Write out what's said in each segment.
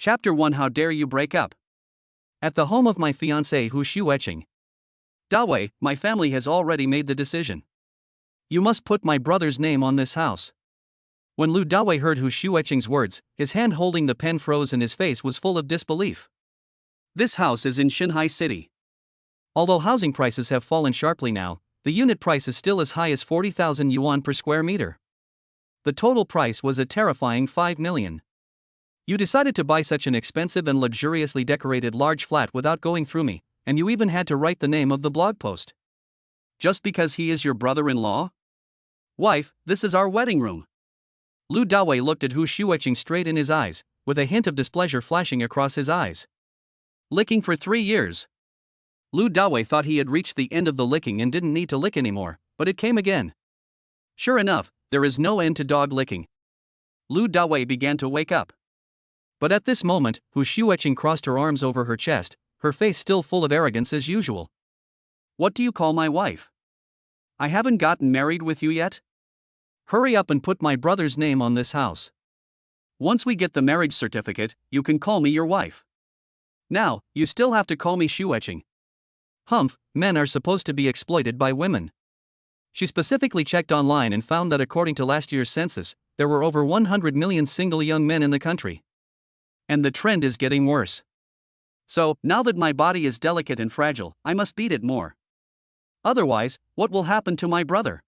Chapter 1 How Dare You Break Up? At the home of my fiancée Hu Shueching Dawei, my family has already made the decision. You must put my brother's name on this house. When Lu Dawei heard Hu Shueching's words, his hand holding the pen froze and his face was full of disbelief. This house is in Shanghai City. Although housing prices have fallen sharply now, the unit price is still as high as 40,000 yuan per square meter. The total price was a terrifying 5 million. You decided to buy such an expensive and luxuriously decorated large flat without going through me, and you even had to write the name of the blog post. Just because he is your brother-in-law? Wife, this is our wedding room. Lu Dawei looked at Hu Shueching straight in his eyes, with a hint of displeasure flashing across his eyes. Licking for 3 years. Lu Dawei thought he had reached the end of the licking and didn't need to lick anymore, but it came again. Sure enough, there is no end to dog licking. Lu Dawei began to wake up. But at this moment, Hu Shueching crossed her arms over her chest, her face still full of arrogance as usual. What do you call my wife? I haven't gotten married with you yet? Hurry up and put my brother's name on this house. Once we get the marriage certificate, you can call me your wife. Now, you still have to call me Shueching. Humph, men are supposed to be exploited by women. She specifically checked online and found that according to last year's census, there were over 100 million single young men in the country. And the trend is getting worse. So, now that my body is delicate and fragile, I must beat it more. Otherwise, what will happen to my brother?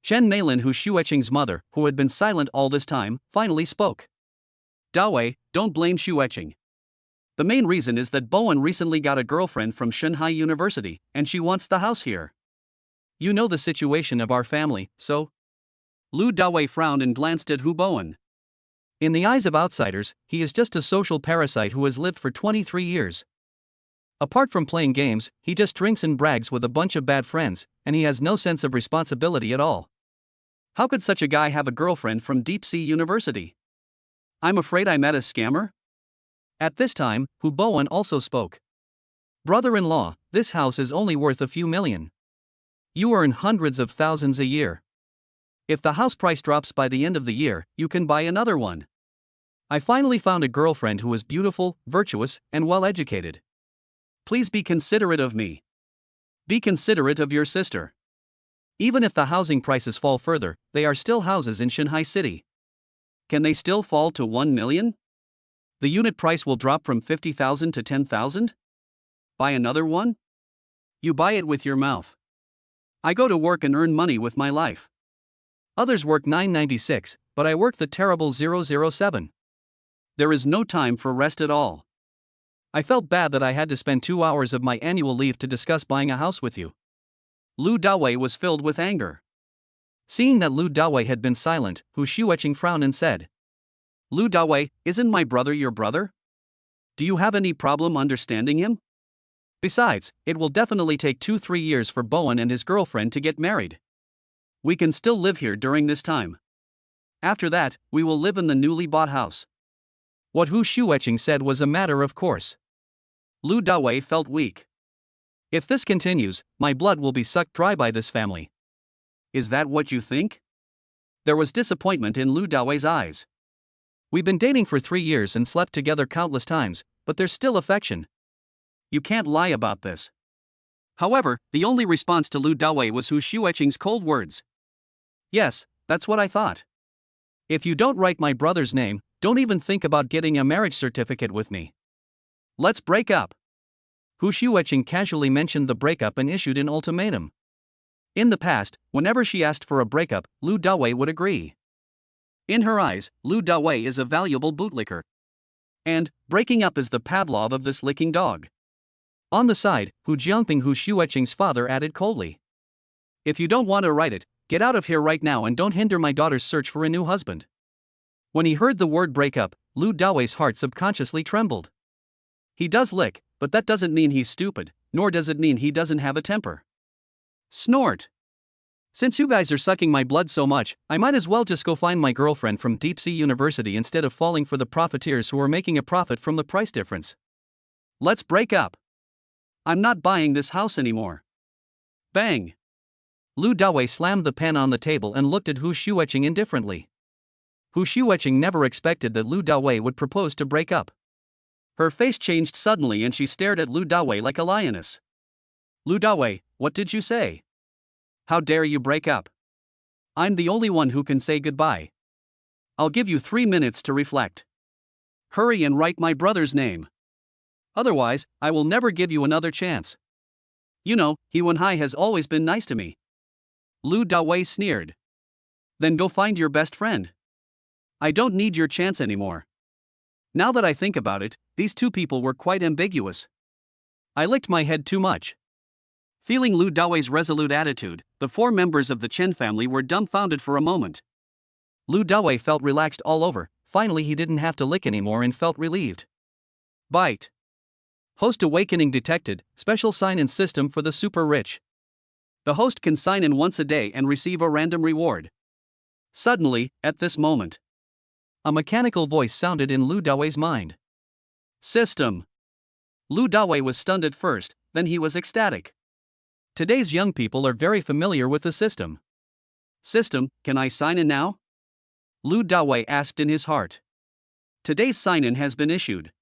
Chen Nailin, Hu Shueching's mother, who had been silent all this time, finally spoke. Dawei, don't blame Shueching. The main reason is that Bowen recently got a girlfriend from Shanghai University, and she wants the house here. You know the situation of our family, so? Lu Dawei frowned and glanced at Hu Bowen. In the eyes of outsiders, he is just a social parasite who has lived for 23 years. Apart from playing games, he just drinks and brags with a bunch of bad friends, and he has no sense of responsibility at all. How could such a guy have a girlfriend from Deep Sea University? I'm afraid I met a scammer? At this time, Hu Bowen also spoke. Brother-in-law, this house is only worth a few million. You earn hundreds of thousands a year. If the house price drops by the end of the year, you can buy another one. I finally found a girlfriend who is beautiful, virtuous, and well-educated. Please be considerate of me. Be considerate of your sister. Even if the housing prices fall further, they are still houses in Shanghai City. Can they still fall to 1 million? The unit price will drop from 50,000 to 10,000? Buy another one? You buy it with your mouth. I go to work and earn money with my life. Others work 996, but I work the terrible 007. There is no time for rest at all. I felt bad that I had to spend 2 hours of my annual leave to discuss buying a house with you. Lu Dawei was filled with anger. Seeing that Lu Dawei had been silent, Hu Shueching frowned and said, Lu Dawei, isn't my brother your brother? Do you have any problem understanding him? Besides, it will definitely take 2-3 years for Bowen and his girlfriend to get married. We can still live here during this time. After that, we will live in the newly bought house. What Hu Shueching said was a matter of course. Lu Dawei felt weak. If this continues, my blood will be sucked dry by this family. Is that what you think? There was disappointment in Lu Dawei's eyes. We've been dating for 3 years and slept together countless times, but there's still affection. You can't lie about this. However, the only response to Lu Dawei was Hu Shueching's cold words. Yes, that's what I thought. If you don't write my brother's name, don't even think about getting a marriage certificate with me. Let's break up. Hu Shueching casually mentioned the breakup and issued an ultimatum. In the past, whenever she asked for a breakup, Lu Dawei would agree. In her eyes, Lu Dawei is a valuable bootlicker. And, breaking up is the Pavlov of this licking dog. On the side, Hu Jiangping, Hu Shueching's father, added coldly. If you don't want to write it, get out of here right now and don't hinder my daughter's search for a new husband. When he heard the word breakup, Lu Dawei's heart subconsciously trembled. He does lick, but that doesn't mean he's stupid, nor does it mean he doesn't have a temper. Snort. Since you guys are sucking my blood so much, I might as well just go find my girlfriend from Deep Sea University instead of falling for the profiteers who are making a profit from the price difference. Let's break up. I'm not buying this house anymore. Bang. Lu Dawei slammed the pen on the table and looked at Hu Shueching indifferently. Hu Shueching never expected that Lu Dawei would propose to break up. Her face changed suddenly and she stared at Lu Dawei like a lioness. Lu Dawei, what did you say? How dare you break up? I'm the only one who can say goodbye. I'll give you 3 minutes to reflect. Hurry and write my brother's name. Otherwise, I will never give you another chance. You know, He Wenhai has always been nice to me. Lu Dawei sneered. Then go find your best friend. I don't need your chance anymore. Now that I think about it, these two people were quite ambiguous. I licked my head too much. Feeling Lu Dawei's resolute attitude, the 4 members of the Chen family were dumbfounded for a moment. Lu Dawei felt relaxed all over. Finally he didn't have to lick anymore and felt relieved. Bite. Host awakening detected, special sign-in system for the super rich. The host can sign in once a day and receive a random reward. Suddenly, at this moment, a mechanical voice sounded in Lu Dawei's mind. System. Lu Dawei was stunned at first, then he was ecstatic. Today's young people are very familiar with the system. System, can I sign in now? Lu Dawei asked in his heart. Today's sign-in has been issued.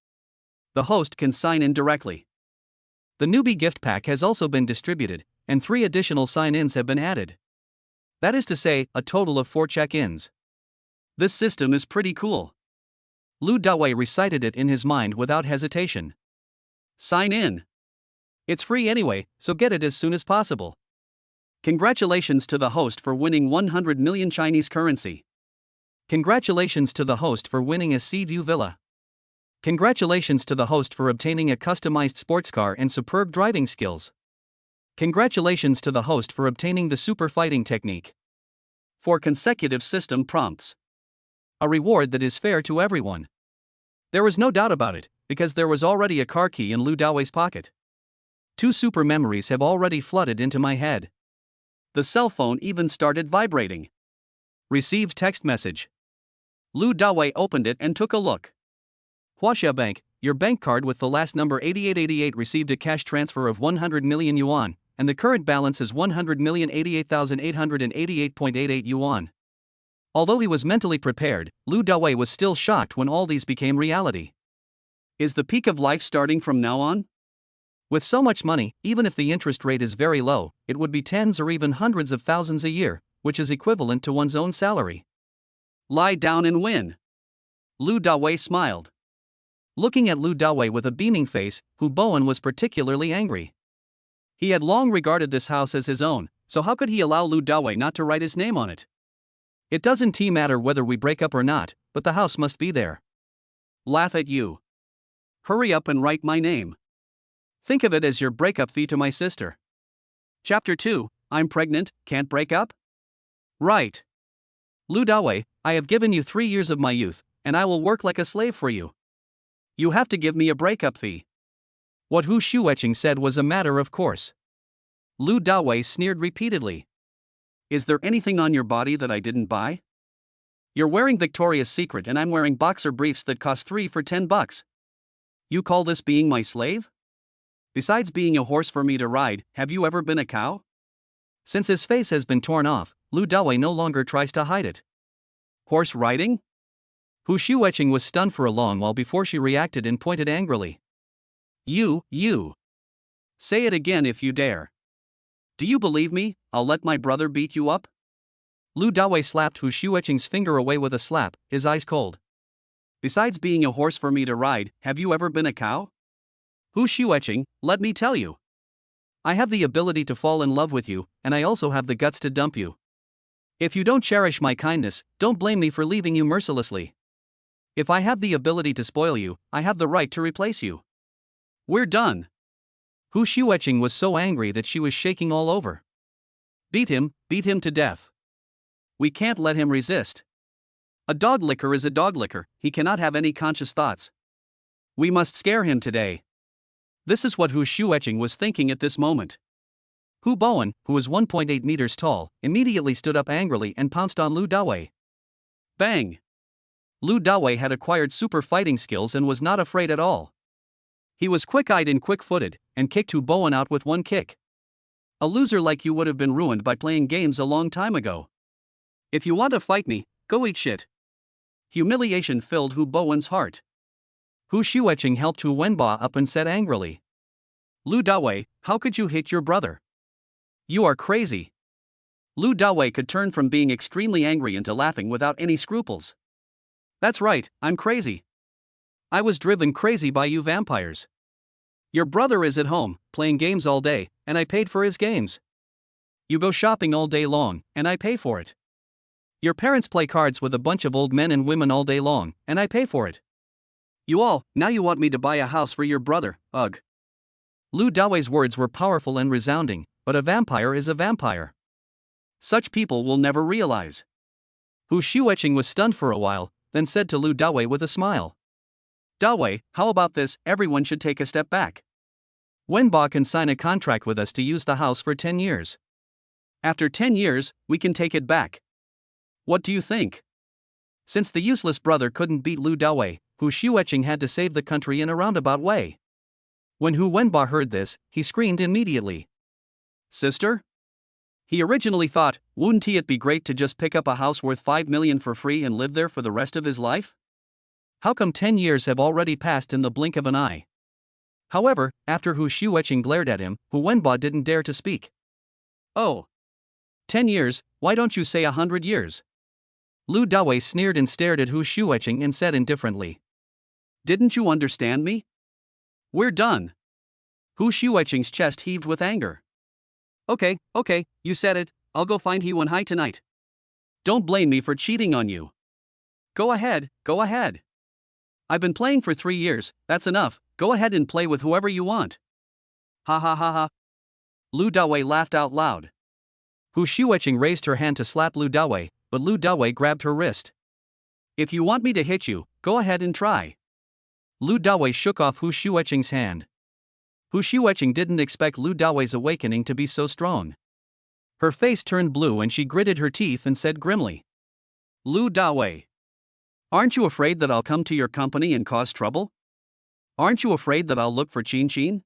The host can sign in directly. The newbie gift pack has also been distributed, and 3 additional sign-ins have been added. That is to say, a total of 4 check-ins. This system is pretty cool. Lu Dawei recited it in his mind without hesitation. Sign in. It's free anyway, so get it as soon as possible. Congratulations to the host for winning 100 million Chinese currency. Congratulations to the host for winning a Sea View villa. Congratulations to the host for obtaining a customized sports car and superb driving skills. Congratulations to the host for obtaining the super fighting technique. 4 consecutive system prompts. A reward that is fair to everyone. There was no doubt about it, because there was already a car key in Lu Dawei's pocket. 2 super memories have already flooded into my head. The cell phone even started vibrating. Received text message. Lu Dawei opened it and took a look. Huaxia Bank, your bank card with the last number 8888 received a cash transfer of 100 million yuan, and the current balance is 100,088,888.88 yuan. Although he was mentally prepared, Lu Dawei was still shocked when all these became reality. Is the peak of life starting from now on? With so much money, even if the interest rate is very low, it would be tens or even hundreds of thousands a year, which is equivalent to one's own salary. Lie down and win. Lu Dawei smiled. Looking at Lu Dawei with a beaming face, Hu Bowen was particularly angry. He had long regarded this house as his own, so how could he allow Lu Dawei not to write his name on it? It doesn't matter whether we break up or not, but the house must be there. Laugh at you. Hurry up and write my name. Think of it as your breakup fee to my sister. Chapter 2, I'm pregnant, can't break up? Right. Lu Dawei, I have given you 3 years of my youth, and I will work like a slave for you. You have to give me a breakup fee. What Hu Shueching said was a matter of course. Lu Dawei sneered repeatedly. Is there anything on your body that I didn't buy? You're wearing Victoria's Secret and I'm wearing boxer briefs that cost 3 for $10. You call this being my slave? Besides being a horse for me to ride, have you ever been a cow? Since his face has been torn off, Lu Dawei no longer tries to hide it. Horse riding? Hu Shueching was stunned for a long while before she reacted and pointed angrily. You. Say it again if you dare. Do you believe me? I'll let my brother beat you up? Lu Dawei slapped Hu Shueching's finger away with a slap, his eyes cold. Besides being a horse for me to ride, have you ever been a cow? Hu Shueching, let me tell you. I have the ability to fall in love with you, and I also have the guts to dump you. If you don't cherish my kindness, don't blame me for leaving you mercilessly. If I have the ability to spoil you, I have the right to replace you. We're done. Hu Shueching was so angry that she was shaking all over. Beat him to death. We can't let him resist. A dog licker is a dog licker, he cannot have any conscious thoughts. We must scare him today. This is what Hu Shueching was thinking at this moment. Hu Bowen, who was 1.8 meters tall, immediately stood up angrily and pounced on Lu Dawei. Bang! Lu Dawei had acquired super fighting skills and was not afraid at all. He was quick-eyed and quick-footed, and kicked Hu Bowen out with one kick. A loser like you would have been ruined by playing games a long time ago. If you want to fight me, go eat shit. Humiliation filled Hu Bowen's heart. Hu Shuecheng helped Hu Wenba up and said angrily. Lu Dawei, how could you hit your brother? You are crazy. Lu Dawei could turn from being extremely angry into laughing without any scruples. That's right, I'm crazy. I was driven crazy by you vampires. Your brother is at home, playing games all day, and I paid for his games. You go shopping all day long, and I pay for it. Your parents play cards with a bunch of old men and women all day long, and I pay for it. Now you want me to buy a house for your brother, ugh. Lu Dawei's words were powerful and resounding, but a vampire is a vampire. Such people will never realize. Hu Shuecheng was stunned for a while, then said to Lu Dawei with a smile. Dawei, how about this? Everyone should take a step back. Wenba can sign a contract with us to use the house for 10 years. After 10 years, we can take it back. What do you think? Since the useless brother couldn't beat Lu Dawei, Hu Shuecheng had to save the country in a roundabout way. When Hu Wenba heard this, he screamed immediately. Sister? He originally thought, wouldn't it be great to just pick up a house worth 5 million for free and live there for the rest of his life? How come 10 years have already passed in the blink of an eye? However, after Hu Shuecheng glared at him, Hu Wenba didn't dare to speak. Oh. 10 years, why don't you say 100 years? Lu Dawei sneered and stared at Hu Shuecheng and said indifferently. Didn't you understand me? We're done. Hu Shuecheng's chest heaved with anger. Okay, you said it, I'll go find He Wenhai tonight. Don't blame me for cheating on you. Go ahead. I've been playing for 3 years, that's enough, go ahead and play with whoever you want. Ha ha ha ha. Lu Dawei laughed out loud. Hu Shuecheng raised her hand to slap Lu Dawei, but Lu Dawei grabbed her wrist. If you want me to hit you, go ahead and try. Lu Dawei shook off Hu Shuecheng's hand. Hu Shuecheng didn't expect Lu Dawei's awakening to be so strong. Her face turned blue and she gritted her teeth and said grimly. Lu Dawei. Aren't you afraid that I'll come to your company and cause trouble? Aren't you afraid that I'll look for Chin Chin?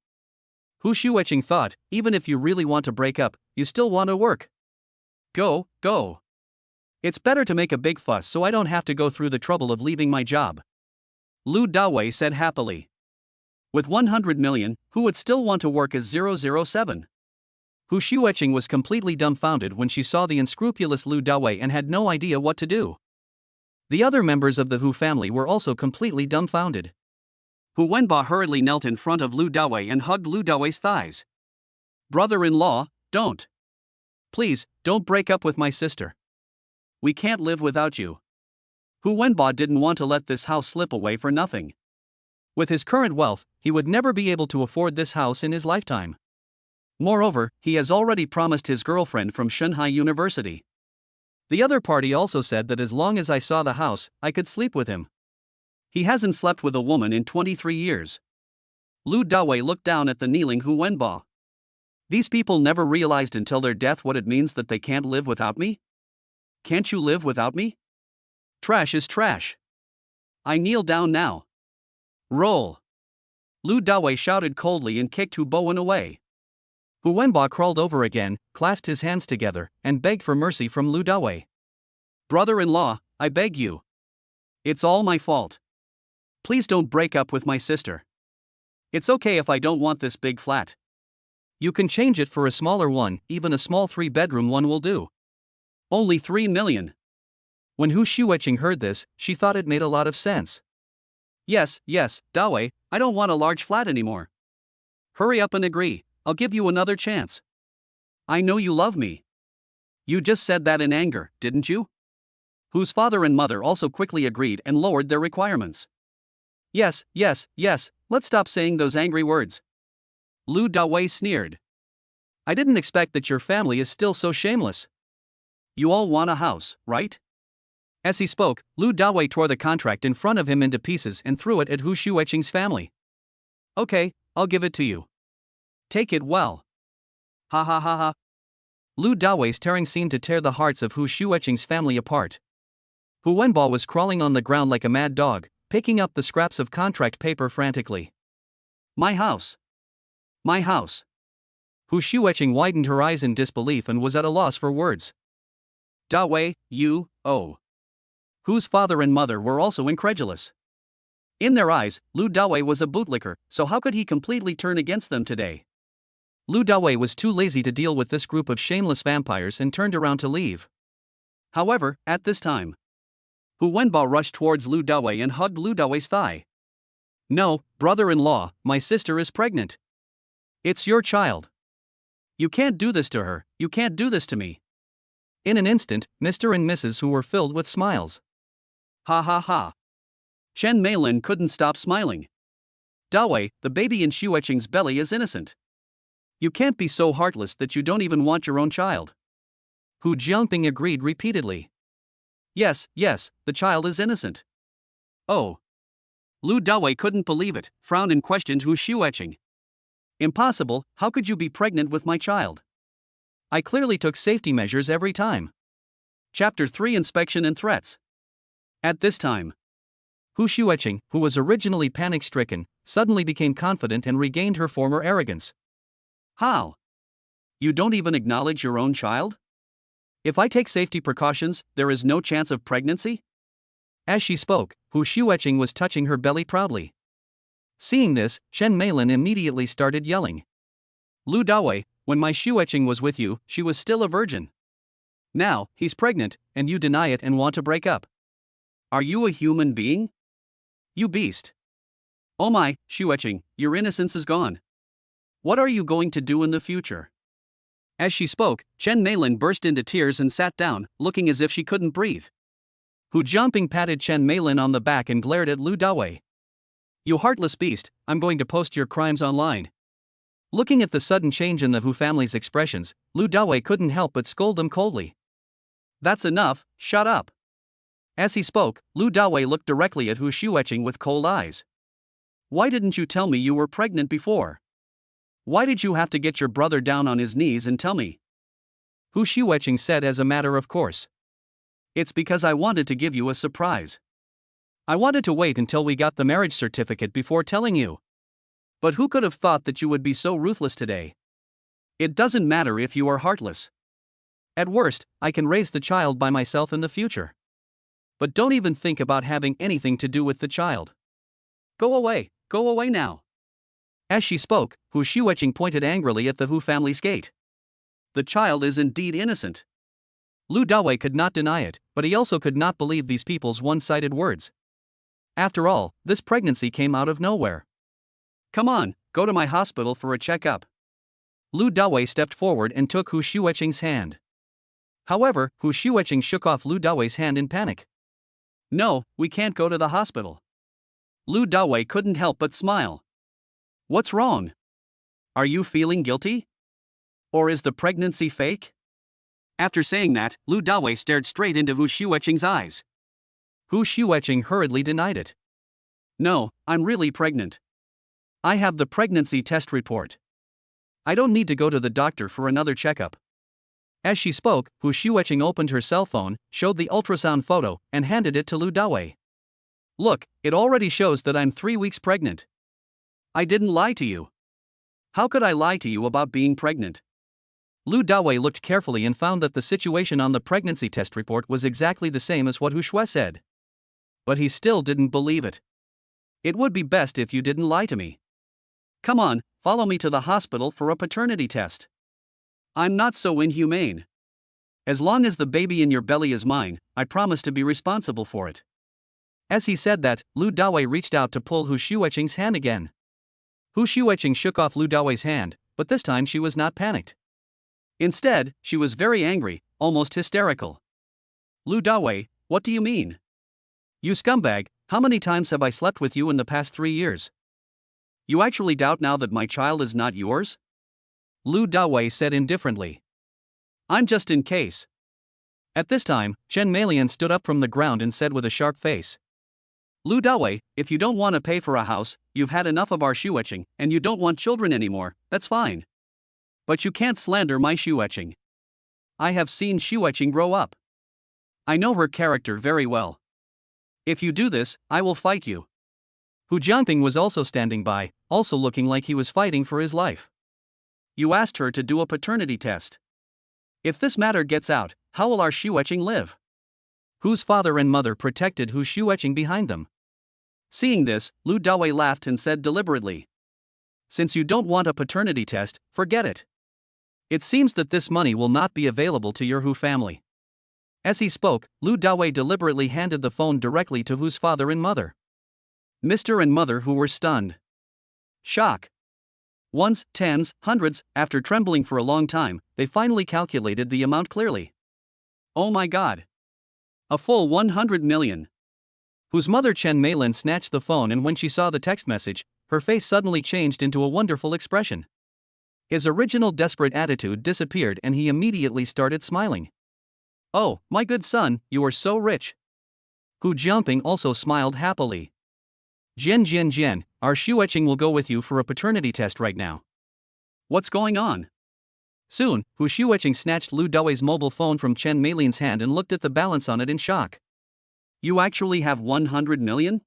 Hu Shuecheng thought, even if you really want to break up, you still want to work. Go. It's better to make a big fuss so I don't have to go through the trouble of leaving my job. Lu Dawei said happily. With 100 million, who would still want to work as 007? Hu Shuecheng was completely dumbfounded when she saw the unscrupulous Lu Dawei and had no idea what to do. The other members of the Hu family were also completely dumbfounded. Hu Wenba hurriedly knelt in front of Lu Dawei and hugged Lu Dawei's thighs. Brother-in-law, don't. Please, don't break up with my sister. We can't live without you. Hu Wenba didn't want to let this house slip away for nothing. With his current wealth, he would never be able to afford this house in his lifetime. Moreover, he has already promised his girlfriend from Shanghai University. The other party also said that as long as I saw the house, I could sleep with him. He hasn't slept with a woman in 23 years. Lu Dawei looked down at the kneeling Hu Wenba. These people never realized until their death what it means that they can't live without me? Can't you live without me? Trash is trash. I kneel down now. Roll. Lu Dawei shouted coldly and kicked Hu Bowen away. Hu Wenba crawled over again, clasped his hands together, and begged for mercy from Lu Dawei. Brother-in-law, I beg you. It's all my fault. Please don't break up with my sister. It's okay if I don't want this big flat. You can change it for a smaller one, even a small 3-bedroom one will do. Only 3 million. When Hu Shuecheng heard this, she thought it made a lot of sense. Yes, Dawei, I don't want a large flat anymore. Hurry up and agree, I'll give you another chance. I know you love me. You just said that in anger, didn't you? Hu's father and mother also quickly agreed and lowered their requirements. Yes, let's stop saying those angry words. Lu Dawei sneered. I didn't expect that your family is still so shameless. You all want a house, right? As he spoke, Lu Dawei tore the contract in front of him into pieces and threw it at Hu Shuecheng's family. Okay, I'll give it to you. Take it well. Ha ha ha ha. Lu Dawei's tearing seemed to tear the hearts of Hu Shuecheng's family apart. Hu Wenba was crawling on the ground like a mad dog, picking up the scraps of contract paper frantically. My house. My house. Hu Shuecheng widened her eyes in disbelief and was at a loss for words. Dawei, you, oh. Hu's father and mother were also incredulous. In their eyes, Lu Dawei was a bootlicker, so how could he completely turn against them today? Lu Dawei was too lazy to deal with this group of shameless vampires and turned around to leave. However, at this time, Hu Wenbao rushed towards Lu Dawei and hugged Lu Dawei's thigh. "No, brother-in-law, my sister is pregnant. It's your child. You can't do this to her, you can't do this to me." In an instant, Mr. and Mrs. Hu were filled with smiles. Ha ha ha. Chen Meilin couldn't stop smiling. "Dawei, the baby in Xueqing's belly is innocent. You can't be so heartless that you don't even want your own child." Hu Jiangping agreed repeatedly. Yes, the child is innocent." "Oh." Lu Dawei couldn't believe it, frowned and questioned Hu Xueqing. "Impossible, how could you be pregnant with my child? I clearly took safety measures every time." Chapter 3 Inspection and Threats. At this time, Hu Xueqing, who was originally panic-stricken, suddenly became confident and regained her former arrogance. "How? You don't even acknowledge your own child? If I take safety precautions, there is no chance of pregnancy?" As she spoke, Hu Xueqing was touching her belly proudly. Seeing this, Chen Meilin immediately started yelling. "Lu Dawei, when my Xueqing was with you, she was still a virgin. Now, he's pregnant, and you deny it and want to break up. Are you a human being? You beast. Oh my, Xueqing, your innocence is gone. What are you going to do in the future?" As she spoke, Chen Meilin burst into tears and sat down, looking as if she couldn't breathe. Hu Jiangping patted Chen Meilin on the back and glared at Lu Dawei. "You heartless beast, I'm going to post your crimes online." Looking at the sudden change in the Hu family's expressions, Lu Dawei couldn't help but scold them coldly. "That's enough, shut up." As he spoke, Lu Dawei looked directly at Hu Xueqing with cold eyes. "Why didn't you tell me you were pregnant before? Why did you have to get your brother down on his knees and tell me?" Hu Xueqing said as a matter of course. "It's because I wanted to give you a surprise. I wanted to wait until we got the marriage certificate before telling you. But who could have thought that you would be so ruthless today? It doesn't matter if you are heartless. At worst, I can raise the child by myself in the future. But don't even think about having anything to do with the child. Go away now." As she spoke, Hu Xueqing pointed angrily at the Hu family's gate. "The child is indeed innocent." Lu Dawei could not deny it, but he also could not believe these people's one-sided words. After all, this pregnancy came out of nowhere. "Come on, go to my hospital for a checkup." Lu Dawei stepped forward and took Hu Xueqing's hand. However, Hu Xueqing shook off Lu Dawei's hand in panic. "No, we can't go to the hospital." Lu Dawei couldn't help but smile. "What's wrong? Are you feeling guilty? Or is the pregnancy fake?" After saying that, Lu Dawei stared straight into Hu Xueqing's eyes. Hu Xueqing hurriedly denied it. "No, I'm really pregnant. I have the pregnancy test report. I don't need to go to the doctor for another checkup." As she spoke, Hu Xueqing opened her cell phone, showed the ultrasound photo, and handed it to Lu Dawei. "Look, it already shows that I'm 3 weeks pregnant. I didn't lie to you. How could I lie to you about being pregnant?" Lu Dawei looked carefully and found that the situation on the pregnancy test report was exactly the same as what Hu Shui said. But he still didn't believe it. "It would be best if you didn't lie to me. Come on, follow me to the hospital for a paternity test. I'm not so inhumane. As long as the baby in your belly is mine, I promise to be responsible for it." As he said that, Lu Dawei reached out to pull Hu Xueqing's hand again. Hu Xueqing shook off Lu Dawei's hand, but this time she was not panicked. Instead, she was very angry, almost hysterical. "Lu Dawei, what do you mean? You scumbag, how many times have I slept with you in the past 3 years? You actually doubt now that my child is not yours?" Lu Dawei said indifferently. "I'm just in case." At this time, Chen Meilin stood up from the ground and said with a sharp face. "Lu Dawei, if you don't want to pay for a house, you've had enough of our Xueqing, and you don't want children anymore, that's fine. But you can't slander my Xueqing. I have seen Xueqing grow up. I know her character very well. If you do this, I will fight you." Hu Jiangping was also standing by, also looking like he was fighting for his life. "You asked her to do a paternity test. If this matter gets out, how will our Xueqing live? Whose father and mother protected Hu Xueqing behind them? Seeing this, Lu Dawei laughed and said deliberately, "Since you don't want a paternity test, forget it. It seems that this money will not be available to your Hu family." As he spoke, Lu Dawei deliberately handed the phone directly to Hu's father and mother. Mr. and Mother Hu were stunned. Shock. Ones, tens, hundreds, after trembling for a long time, they finally calculated the amount clearly. Oh my god. A full 100 million. Hu's mother Chen Meilin snatched the phone, and when she saw the text message, her face suddenly changed into a wonderful expression. His original desperate attitude disappeared and he immediately started smiling. "Oh, my good son, you are so rich." Hu Jiangping also smiled happily. Jian, our Shueqing will go with you for a paternity test right now." "What's going on?" Soon, Hu Shueqing snatched Lu Dawei's mobile phone from Chen Meilin's hand and looked at the balance on it in shock. "You actually have 100 million?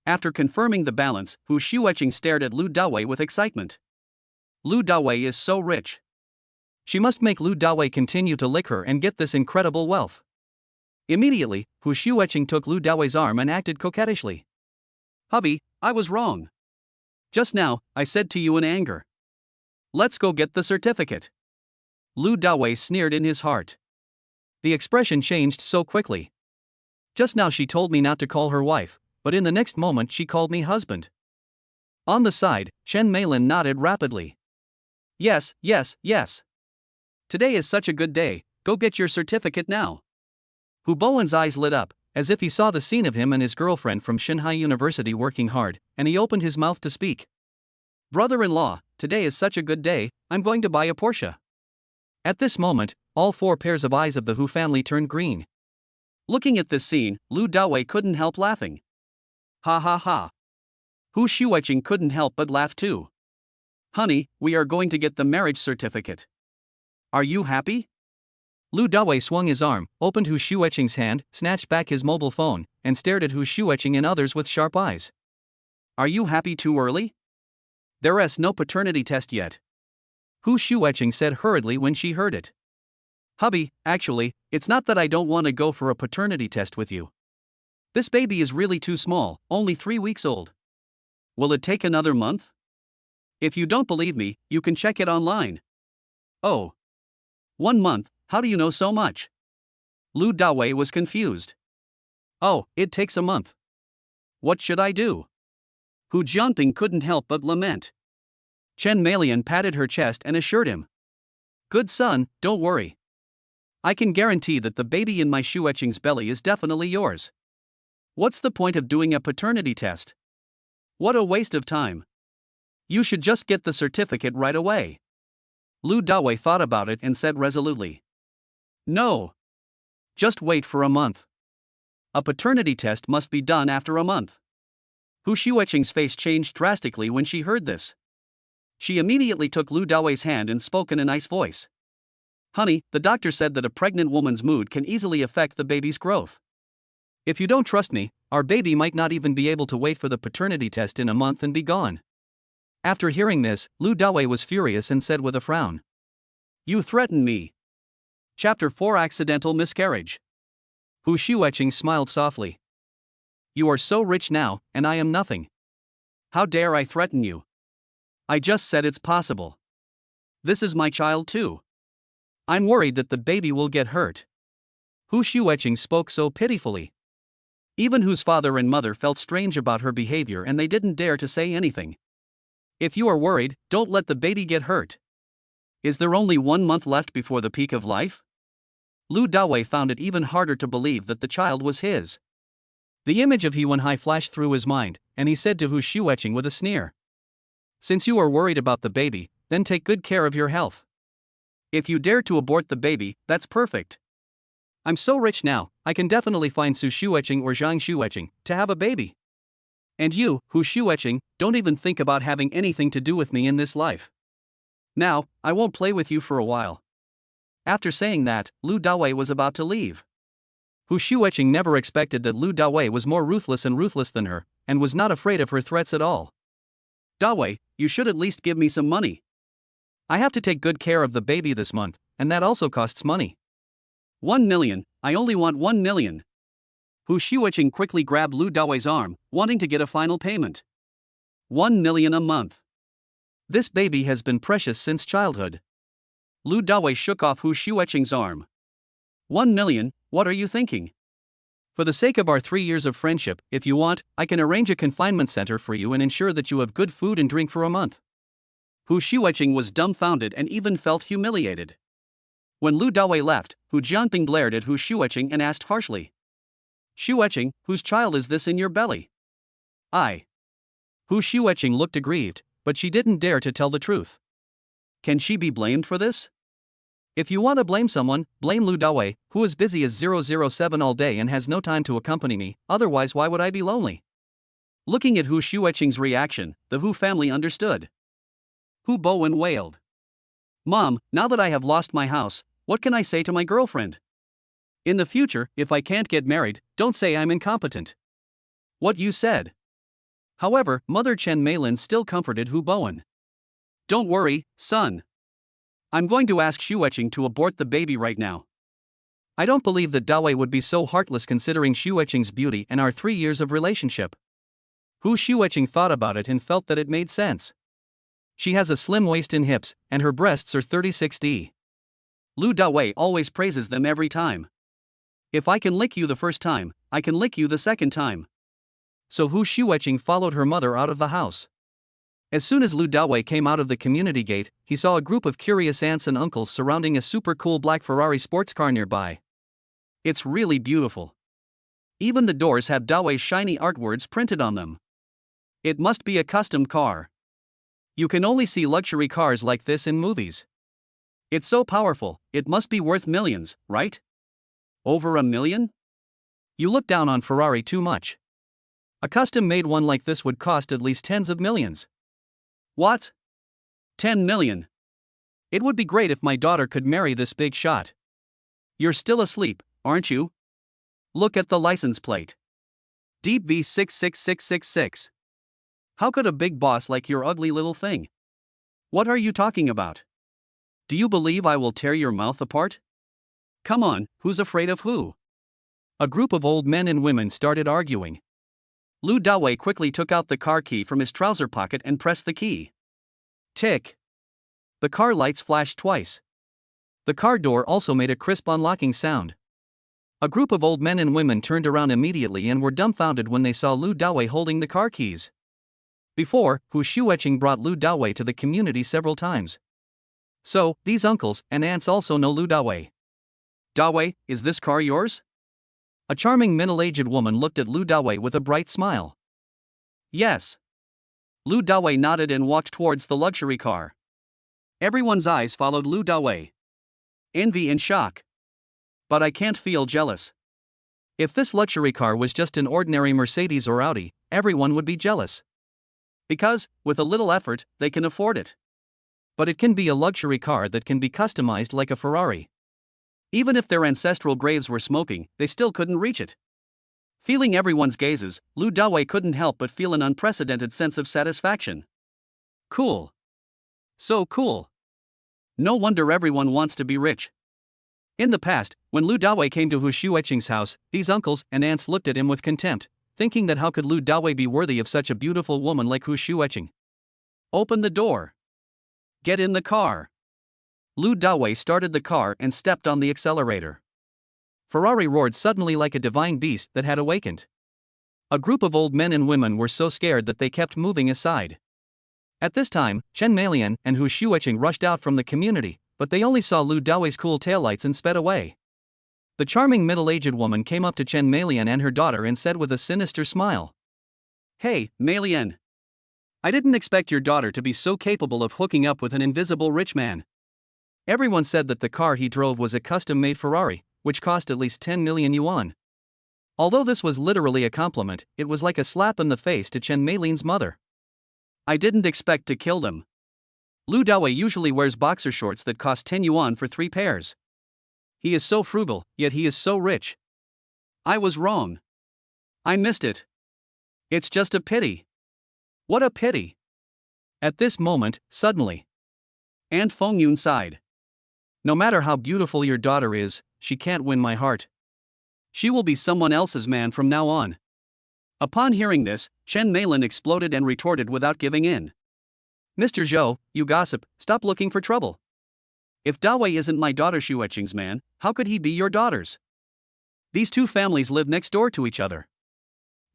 After confirming the balance, Hu Shueqing stared at Lu Dawei with excitement. Lu Dawei is so rich. She must make Lu Dawei continue to lick her and get this incredible wealth. Immediately, Hu Shueqing took Lu Dawei's arm and acted coquettishly. "Hubby, I was wrong. Just now, I said to you in anger. Let's go get the certificate." Lu Dawei sneered in his heart. The expression changed so quickly. Just now she told me not to call her wife, but in the next moment she called me husband. On the side, Chen Meilin nodded rapidly. Yes. Today is such a good day, go get your certificate now." Hu Bowen's eyes lit up, as if he saw the scene of him and his girlfriend from Shanghai University working hard, and he opened his mouth to speak. "Brother-in-law, today is such a good day, I'm going to buy a Porsche." At this moment, all four pairs of eyes of the Hu family turned green. Looking at this scene, Lu Dawei couldn't help laughing. Ha ha ha. Hu Shueqing couldn't help but laugh too. "Honey, we are going to get the marriage certificate. Are you happy?" Lu Dawei swung his arm, opened Hu Shueqing's hand, snatched back his mobile phone, and stared at Hu Shueqing and others with sharp eyes. "Are you happy too early? There's no paternity test yet." Hu Shueqing said hurriedly when she heard it. "Hubby, actually, it's not that I don't want to go for a paternity test with you. This baby is really too small, only 3 weeks old. Will it take another month? If you don't believe me, you can check it online." "Oh. 1 month, how do you know so much?" Lu Dawei was confused. "Oh, it takes a month. What should I do?" Hu Jiangping couldn't help but lament. Chen Meilin patted her chest and assured him. "Good son, don't worry. I can guarantee that the baby in my Shueqing's belly is definitely yours. What's the point of doing a paternity test? What a waste of time. You should just get the certificate right away." Lu Dawei thought about it and said resolutely. "No. Just wait for a month. A paternity test must be done after a month." Hu Shueqing's face changed drastically when she heard this. She immediately took Lu Dawei's hand and spoke in a nice voice. "Honey, the doctor said that a pregnant woman's mood can easily affect the baby's growth. If you don't trust me, our baby might not even be able to wait for the paternity test in a month and be gone." After hearing this, Lu Dawei was furious and said with a frown. "You threaten me." Chapter 4 Accidental Miscarriage. Hu Shueqing smiled softly. "You are so rich now, and I am nothing. How dare I threaten you? I just said it's possible. This is my child too. I'm worried that the baby will get hurt." Hu Shueqing spoke so pitifully. Even Hu's father and mother felt strange about her behavior and they didn't dare to say anything. "If you are worried, don't let the baby get hurt. Is there only 1 month left before the peak of life?" Lu Dawei found it even harder to believe that the child was his. The image of He Wenhai flashed through his mind, and he said to Hu Shueqing with a sneer. "Since you are worried about the baby, then take good care of your health. If you dare to abort the baby, that's perfect. I'm so rich now, I can definitely find Su Shueqing or Zhang Shueqing to have a baby. And you, Hu Shueqing, don't even think about having anything to do with me in this life. Now, I won't play with you for a while." After saying that, Lu Dawei was about to leave. Hu Shueqing never expected that Lu Dawei was more ruthless than her, and was not afraid of her threats at all. "Dawei, you should at least give me some money. I have to take good care of the baby this month, and that also costs money." 1 million, I only want 1 million. Hu Xiuqing quickly grabbed Lu Dawei's arm, wanting to get a final payment. 1 million a month. This baby has been precious since childhood. Lu Dawei shook off Hu Xiuqing's arm. 1 million, what are you thinking? For the sake of our 3 years of friendship, if you want, I can arrange a confinement center for you and ensure that you have good food and drink for a month. Hu Xiuqing was dumbfounded and even felt humiliated. When Lu Dawei left, Hu Jianping glared at Hu Xiuqing and asked harshly. Xiuqing, whose child is this in your belly? I. Hu Xiuqing looked aggrieved, but she didn't dare to tell the truth. Can she be blamed for this? If you want to blame someone, blame Lu Dawei, who is busy as 007 all day and has no time to accompany me, otherwise why would I be lonely? Looking at Hu Xiuqing's reaction, the Hu family understood. Hu Bowen wailed. Mom, now that I have lost my house, what can I say to my girlfriend? In the future, if I can't get married, don't say I'm incompetent. What you said. However, Mother Chen Meilin still comforted Hu Bowen. Don't worry, son. I'm going to ask Xiuqing to abort the baby right now. I don't believe that Dawei would be so heartless considering Xiuqing's beauty and our 3 years of relationship. Hu Xiuqing thought about it and felt that it made sense. She has a slim waist and hips, and her breasts are 36D. Lu Dawei always praises them every time. If I can lick you the first time, I can lick you the second time. So Hu Xiuqing followed her mother out of the house. As soon as Lu Dawei came out of the community gate, he saw a group of curious aunts and uncles surrounding a super cool black Ferrari sports car nearby. It's really beautiful. Even the doors have Dawei's shiny art words printed on them. It must be a custom car. You can only see luxury cars like this in movies. It's so powerful, it must be worth millions, right? Over $1 million? You look down on Ferrari too much. A custom-made one like this would cost at least tens of millions. What? 10 million. It would be great if my daughter could marry this big shot. You're still asleep, aren't you? Look at the license plate. Deep V66666. How could a big boss like your ugly little thing? What are you talking about? Do you believe I will tear your mouth apart? Come on, who's afraid of who? A group of old men and women started arguing. Lu Dawei quickly took out the car key from his trouser pocket and pressed the key. Tick. The car lights flashed twice. The car door also made a crisp unlocking sound. A group of old men and women turned around immediately and were dumbfounded when they saw Lu Dawei holding the car keys. Before, Hu Xiuqing brought Lu Dawei to the community several times. So, these uncles and aunts also know Lu Dawei. Dawei, is this car yours? A charming middle-aged woman looked at Lu Dawei with a bright smile. Yes. Lu Dawei nodded and walked towards the luxury car. Everyone's eyes followed Lu Dawei. Envy and shock. But I can't feel jealous. If this luxury car was just an ordinary Mercedes or Audi, everyone would be jealous. Because, with a little effort, they can afford it. But it can be a luxury car that can be customized like a Ferrari. Even if their ancestral graves were smoking, they still couldn't reach it. Feeling everyone's gazes, Lu Dawei couldn't help but feel an unprecedented sense of satisfaction. Cool. So cool. No wonder everyone wants to be rich. In the past, when Lu Dawei came to Hu Xiuqing's house, these uncles and aunts looked at him with contempt, thinking that how could Lu Dawei be worthy of such a beautiful woman like Hu Xiuqing? Open the door. Get in the car. Lu Dawei started the car and stepped on the accelerator. Ferrari roared suddenly like a divine beast that had awakened. A group of old men and women were so scared that they kept moving aside. At this time, Chen Meilian and Hu Xiuqing rushed out from the community, but they only saw Lu Dawei's cool taillights and sped away. The charming middle-aged woman came up to Chen Meilian and her daughter and said with a sinister smile. Hey, Meilian. I didn't expect your daughter to be so capable of hooking up with an invisible rich man. Everyone said that the car he drove was a custom-made Ferrari, which cost at least 10 million yuan. Although this was literally a compliment, it was like a slap in the face to Chen Meilian's mother. I didn't expect to kill them. Lu Dawei usually wears boxer shorts that cost 10 yuan for 3 pairs. He is so frugal, yet he is so rich. I was wrong. I missed it. It's just a pity. What a pity. At this moment, suddenly, Aunt Fengyun sighed. No matter how beautiful your daughter is, she can't win my heart. She will be someone else's man from now on. Upon hearing this, Chen Meilin exploded and retorted without giving in. Mr. Zhou, you gossip, stop looking for trouble. If Dawei isn't my daughter Xueqing's man, how could he be your daughter's? These two families live next door to each other.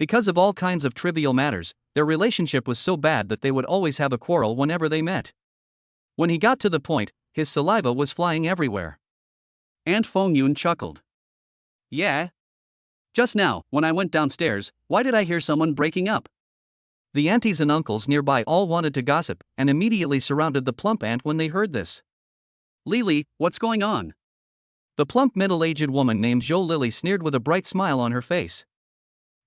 Because of all kinds of trivial matters, their relationship was so bad that they would always have a quarrel whenever they met. When he got to the point, his saliva was flying everywhere. Aunt Feng Yun chuckled. Yeah? Just now, when I went downstairs, why did I hear someone breaking up? The aunties and uncles nearby all wanted to gossip and immediately surrounded the plump aunt when they heard this. Lily, what's going on? The plump middle-aged woman named Zhou Lily sneered with a bright smile on her face.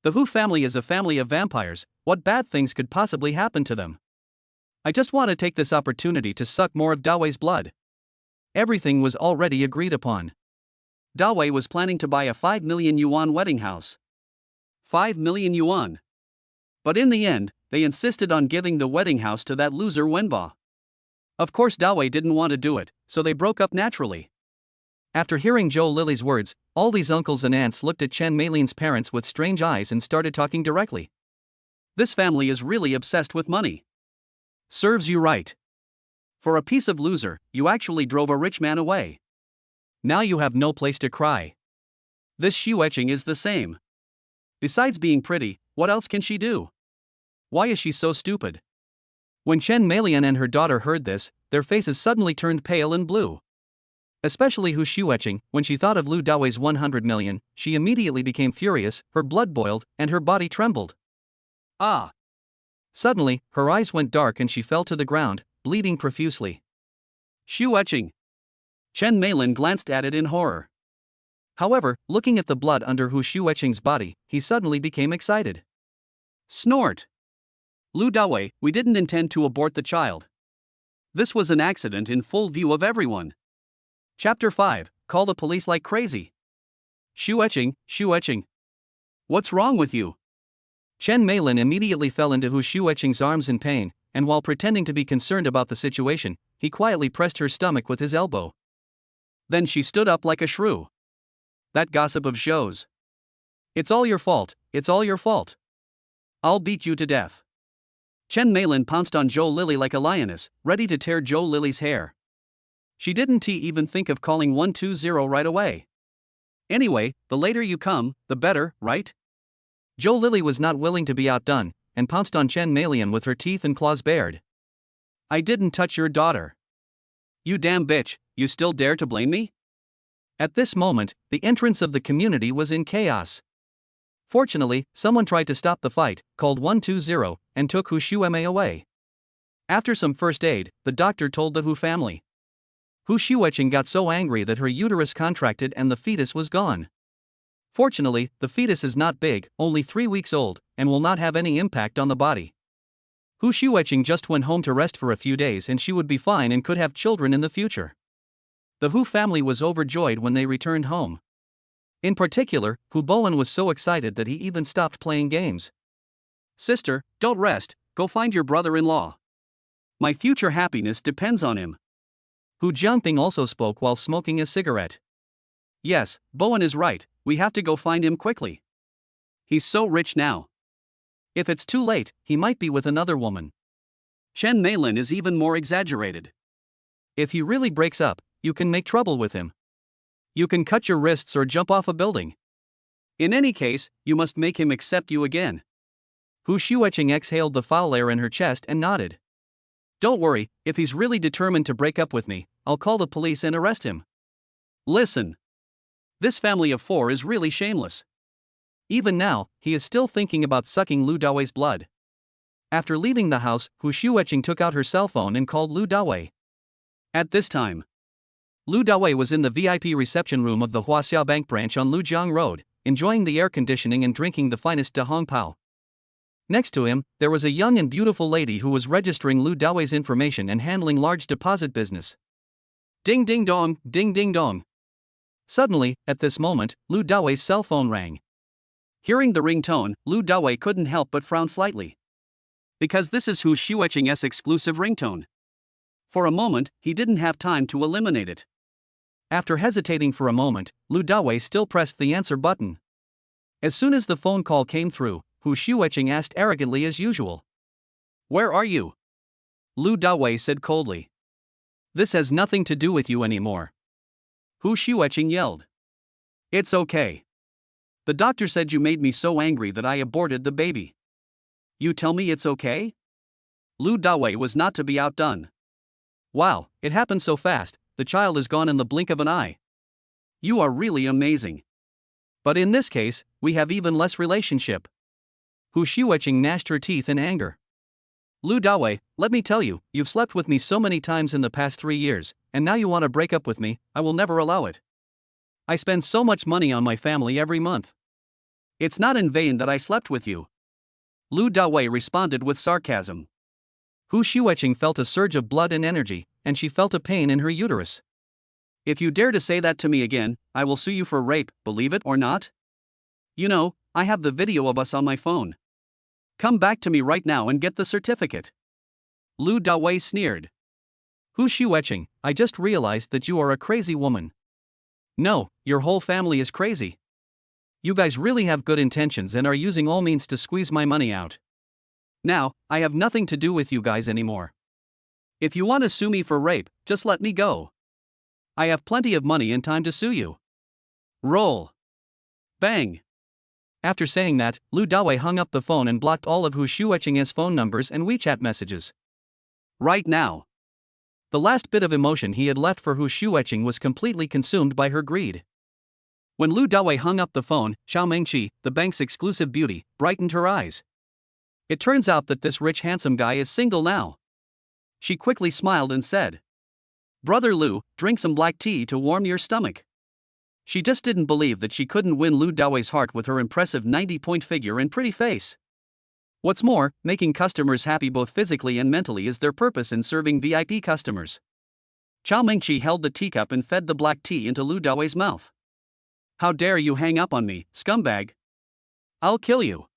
The Hu family is a family of vampires, what bad things could possibly happen to them? I just want to take this opportunity to suck more of Dawei's blood. Everything was already agreed upon. Dawei was planning to buy a 5 million yuan wedding house. 5 million yuan. But in the end, they insisted on giving the wedding house to that loser Wenba. Of course Dawei didn't want to do it, so they broke up naturally. After hearing Zhou Lily's words, all these uncles and aunts looked at Chen Meilin's parents with strange eyes and started talking directly. This family is really obsessed with money. Serves you right. For a piece of loser, you actually drove a rich man away. Now you have no place to cry. This Xueqing is the same. Besides being pretty, what else can she do? Why is she so stupid? When Chen Meilian and her daughter heard this, their faces suddenly turned pale and blue. Especially Hu Xueqing, when she thought of Lu Dawei's 100 million, she immediately became furious, her blood boiled, and her body trembled. Ah! Suddenly, her eyes went dark and she fell to the ground, bleeding profusely. Xueqing! Chen Meilin glanced at it in horror. However, looking at the blood under Hu Xueqing's body, he suddenly became excited. Snort! Lu Dawei, we didn't intend to abort the child. This was an accident in full view of everyone. Chapter 5, Call the police like crazy. Xueqing. What's wrong with you? Chen Meilin immediately fell into Hu Xueqing's arms in pain, and while pretending to be concerned about the situation, he quietly pressed her stomach with his elbow. Then she stood up like a shrew. That gossip of Zhou's. It's all your fault, it's all your fault. I'll beat you to death. Chen Meilin pounced on Zhou Lily like a lioness, ready to tear Zhou Lily's hair. She didn't even think of calling 120 right away. Anyway, the later you come, the better, right? Zhou Lily was not willing to be outdone, and pounced on Chen Meilian with her teeth and claws bared. I didn't touch your daughter. You damn bitch, you still dare to blame me? At this moment, the entrance of the community was in chaos. Fortunately, someone tried to stop the fight, called 120, and took Hu Xueme away. After some first aid, the doctor told the Hu family. Hu Xueqing got so angry that her uterus contracted and the fetus was gone. Fortunately, the fetus is not big, only 3 weeks old, and will not have any impact on the body. Hu Xueqing just went home to rest for a few days and she would be fine and could have children in the future. The Hu family was overjoyed when they returned home. In particular, Hu Bowen was so excited that he even stopped playing games. Sister, don't rest, go find your brother-in-law. My future happiness depends on him. Hu Jiangping also spoke while smoking a cigarette. Yes, Bowen is right, we have to go find him quickly. He's so rich now. If it's too late, he might be with another woman. Chen Meilin is even more exaggerated. If he really breaks up, you can make trouble with him. You can cut your wrists or jump off a building. In any case, you must make him accept you again. Hu Xueqing exhaled the foul air in her chest and nodded. Don't worry, if he's really determined to break up with me, I'll call the police and arrest him. Listen. This family of 4 is really shameless. Even now, he is still thinking about sucking Lu Dawei's blood. After leaving the house, Hu Xueqing took out her cell phone and called Lu Dawei. At this time, Lu Dawei was in the VIP reception room of the Huaxia Bank branch on Lujiang Road, enjoying the air conditioning and drinking the finest de Hong Pao. Next to him, there was a young and beautiful lady who was registering Lu Dawei's information and handling large deposit business. Ding ding dong, ding ding dong. Suddenly, at this moment, Lu Dawei's cell phone rang. Hearing the ringtone, Lu Dawei couldn't help but frown slightly. Because this is Hu Xueqing's exclusive ringtone. For a moment, he didn't have time to eliminate it. After hesitating for a moment, Lu Dawei still pressed the answer button. As soon as the phone call came through, Hu Shueching asked arrogantly as usual. "Where are you?" Lu Dawei said coldly. "This has nothing to do with you anymore." Hu Shueching yelled. "It's okay. The doctor said you made me so angry that I aborted the baby. You tell me it's okay?" Lu Dawei was not to be outdone. "Wow, it happened so fast, the child is gone in the blink of an eye. You are really amazing. But in this case, we have even less relationship." Hu Shueching gnashed her teeth in anger. "Lu Dawei, let me tell you, you've slept with me so many times in the past 3 years, and now you want to break up with me. I will never allow it. I spend so much money on my family every month. It's not in vain that I slept with you." Lu Dawei responded with sarcasm. Hu Shueching felt a surge of blood and energy, and she felt a pain in her uterus. "If you dare to say that to me again, I will sue you for rape, believe it or not. You know, I have the video of us on my phone. Come back to me right now and get the certificate." Lu Dawei sneered. "Hu Shueching, I just realized that you are a crazy woman." "No, your whole family is crazy. You guys really have good intentions and are using all means to squeeze my money out. Now, I have nothing to do with you guys anymore. If you want to sue me for rape, just let me go. I have plenty of money and time to sue you. Roll." Bang. After saying that, Lu Dawei hung up the phone and blocked all of Hu Shueching's phone numbers and WeChat messages. Right now. The last bit of emotion he had left for Hu Shueching was completely consumed by her greed. When Lu Dawei hung up the phone, Xiao Mengqi, the bank's exclusive beauty, brightened her eyes. It turns out that this rich handsome guy is single now. She quickly smiled and said, "Brother Lu, drink some black tea to warm your stomach." She just didn't believe that she couldn't win Lu Dawei's heart with her impressive 90-point figure and pretty face. What's more, making customers happy both physically and mentally is their purpose in serving VIP customers. Xiao Mengqi held the teacup and fed the black tea into Lu Dawei's mouth. "How dare you hang up on me, scumbag? I'll kill you."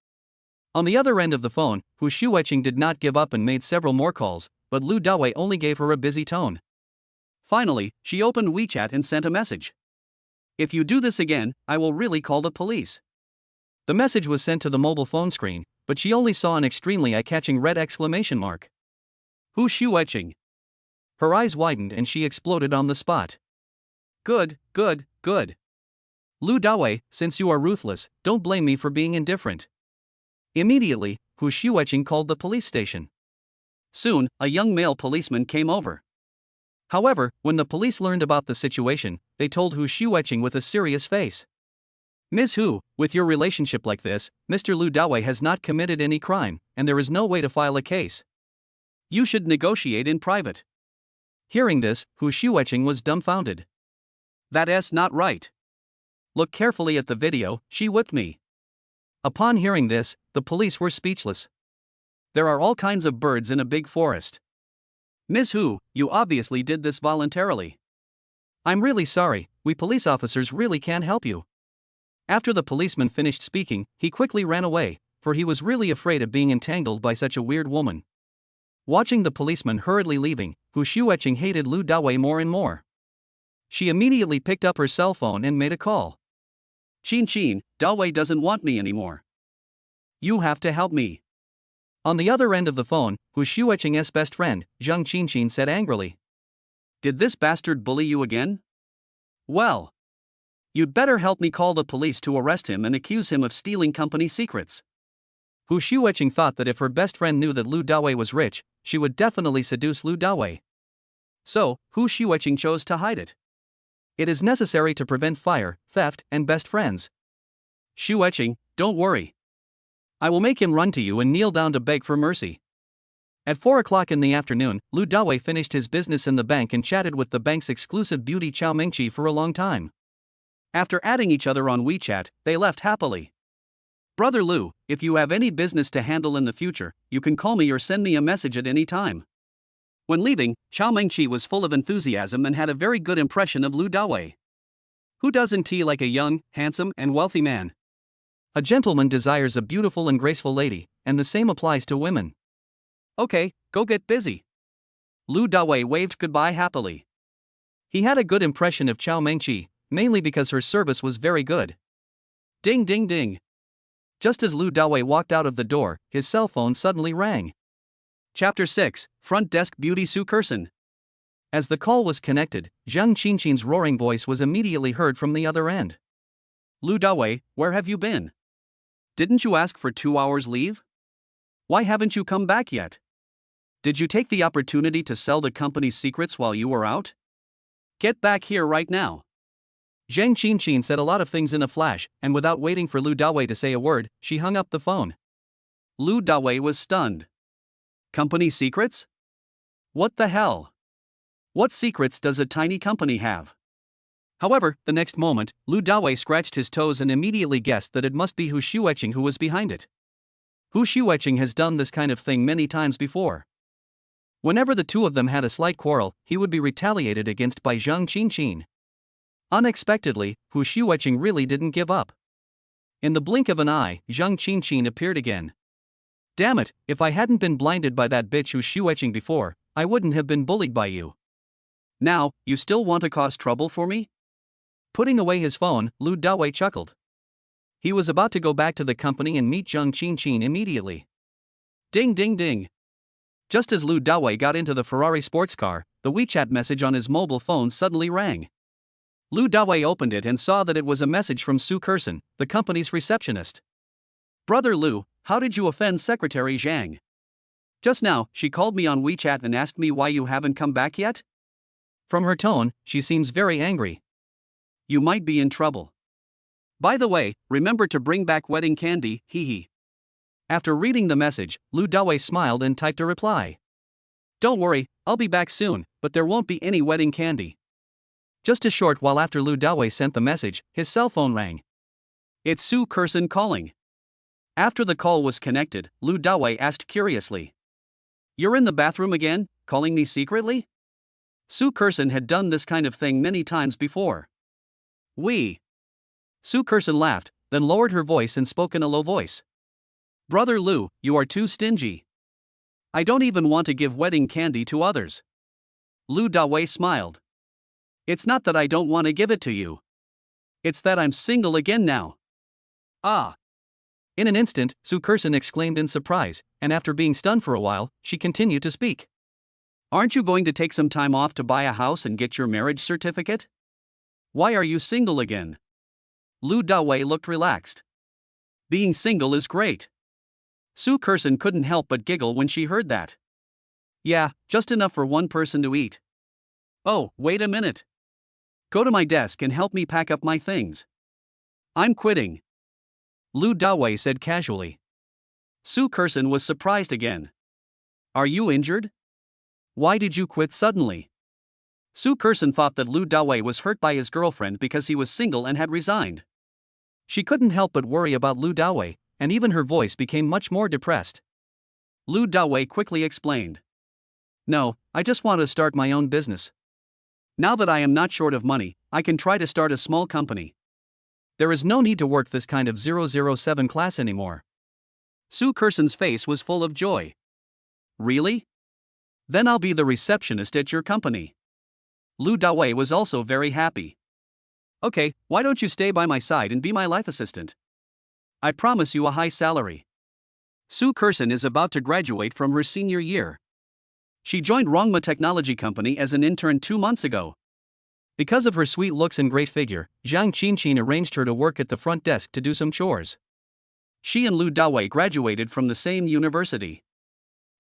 On the other end of the phone, Hu Shueching did not give up and made several more calls, but Lu Dawei only gave her a busy tone. Finally, she opened WeChat and sent a message. "If you do this again, I will really call the police." The message was sent to the mobile phone screen, but she only saw an extremely eye-catching red exclamation mark. Hu Shueching. Her eyes widened and she exploded on the spot. Good, good, good. Lu Dawei, since you are ruthless, don't blame me for being indifferent." Immediately, Hu Shueching called the police station. Soon, a young male policeman came over. However, when the police learned about the situation, they told Hu Shueching with a serious face. "Ms. Hu, with your relationship like this, Mr. Lu Dawei has not committed any crime, and there is no way to file a case. You should negotiate in private." Hearing this, Hu Shueching was dumbfounded. "That's not right. Look carefully at the video, she whipped me." Upon hearing this, the police were speechless. There are all kinds of birds in a big forest. "Ms. Hu, you obviously did this voluntarily. I'm really sorry, we police officers really can't help you." After the policeman finished speaking, he quickly ran away, for he was really afraid of being entangled by such a weird woman. Watching the policeman hurriedly leaving, Hu Shueching hated Lu Dawei more and more. She immediately picked up her cell phone and made a call. "Chin, Dawei doesn't want me anymore. You have to help me." On the other end of the phone, Hu Shueching's best friend, Zheng Qinchin, said angrily. "Did this bastard bully you again? Well, you'd better help me call the police to arrest him and accuse him of stealing company secrets." Hu Shueching thought that if her best friend knew that Lu Dawei was rich, she would definitely seduce Lu Dawei. So, Hu Shueching chose to hide it. It is necessary to prevent fire, theft, and best friends. "Shueching, don't worry. I will make him run to you and kneel down to beg for mercy." At 4 o'clock in the afternoon, Lu Dawei finished his business in the bank and chatted with the bank's exclusive beauty Xiao Mengqi for a long time. After adding each other on WeChat, they left happily. "Brother Lu, if you have any business to handle in the future, you can call me or send me a message at any time." When leaving, Xiao Mengqi was full of enthusiasm and had a very good impression of Lu Dawei. Who doesn't tea like a young, handsome, and wealthy man? A gentleman desires a beautiful and graceful lady, and the same applies to women. Okay, go get busy. Lu Dawei waved goodbye happily. He had a good impression of Xiao Mengqi, mainly because her service was very good. Ding ding ding. Just as Lu Dawei walked out of the door, his cell phone suddenly rang. Chapter 6, Front Desk Beauty Su Kerson. As the call was connected, Zhang Qinqin's roaring voice was immediately heard from the other end. Lu Dawei, where have you been? Didn't you ask for 2 hours leave? Why haven't you come back yet? Did you take the opportunity to sell the company's secrets while you were out? Get back here right now. Zhang Qinqin said a lot of things in a flash, and without waiting for Lu Dawei to say a word, she hung up the phone. Lu Dawei was stunned. Company secrets? What the hell? What secrets does a tiny company have? However, the next moment, Lu Dawei scratched his toes and immediately guessed that it must be Hu Xueqing who was behind it. Hu Xueqing has done this kind of thing many times before. Whenever the two of them had a slight quarrel, he would be retaliated against by Zhang Qinqin. Unexpectedly, Hu Xueqing really didn't give up. In the blink of an eye, Zhang Qinqin appeared again. Damn it, if I hadn't been blinded by that bitch Hu Xueqing before, I wouldn't have been bullied by you. Now, you still want to cause trouble for me? Putting away his phone, Lu Dawei chuckled. He was about to go back to the company and meet Zhang Qinqin immediately. Ding ding ding. Just as Lu Dawei got into the Ferrari sports car, the WeChat message on his mobile phone suddenly rang. Lu Dawei opened it and saw that it was a message from Su Kerson, the company's receptionist. Brother Lu, how did you offend Secretary Zhang? Just now, she called me on WeChat and asked me why you haven't come back yet? From her tone, she seems very angry. You might be in trouble. By the way, remember to bring back wedding candy, hee. After reading the message, Lu Dawei smiled and typed a reply. Don't worry, I'll be back soon, but there won't be any wedding candy. Just a short while after Lu Dawei sent the message, his cell phone rang. It's Su Kerson calling. After the call was connected, Lu Dawei asked curiously. You're in the bathroom again, calling me secretly? Su Kerson had done this kind of thing many times before. Su Kerson laughed, then lowered her voice and spoke in a low voice. Brother Lu, you are too stingy. I don't even want to give wedding candy to others. Lu Dawei smiled. It's not that I don't want to give it to you. It's that I'm single again now. Ah. In an instant, Su Kerson exclaimed in surprise, and after being stunned for a while, she continued to speak. Aren't you going to take some time off to buy a house and get your marriage certificate? Why are you single again? Lu Dawei looked relaxed. Being single is great. Su Kerson couldn't help but giggle when she heard that. Yeah, just enough for one person to eat. Oh, wait a minute. Go to my desk and help me pack up my things. I'm quitting. Lu Dawei said casually. Su Kerson was surprised again. Are you injured? Why did you quit suddenly? Su Kerson thought that Lu Dawei was hurt by his girlfriend because he was single and had resigned. She couldn't help but worry about Lu Dawei, and even her voice became much more depressed. Lu Dawei quickly explained. No, I just want to start my own business. Now that I am not short of money, I can try to start a small company. There is no need to work this kind of 007 class anymore. Su Kerson's face was full of joy. Really? Then I'll be the receptionist at your company. Lu Dawei was also very happy. Okay, why don't you stay by my side and be my life assistant? I promise you a high salary. Su Kerson is about to graduate from her senior year. She joined Rongma Technology Company as an intern 2 months ago. Because of her sweet looks and great figure, Zhang Qinqin arranged her to work at the front desk to do some chores. She and Lu Dawei graduated from the same university.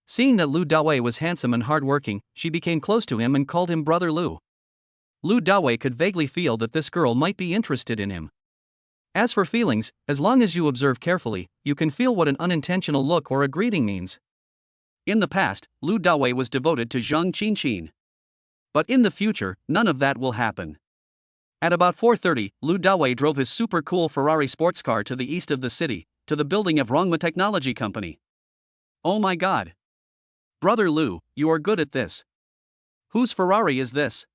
Seeing that Lu Dawei was handsome and hardworking, she became close to him and called him Brother Lu. Lu Dawei could vaguely feel that this girl might be interested in him. As for feelings, as long as you observe carefully, you can feel what an unintentional look or a greeting means. In the past, Lu Dawei was devoted to Zhang Qinqin. But in the future, none of that will happen. At about 4:30, Lu Dawei drove his super cool Ferrari sports car to the east of the city, to the building of Rongma Technology Company. Oh my god. Brother Lu, you are good at this. Whose Ferrari is this?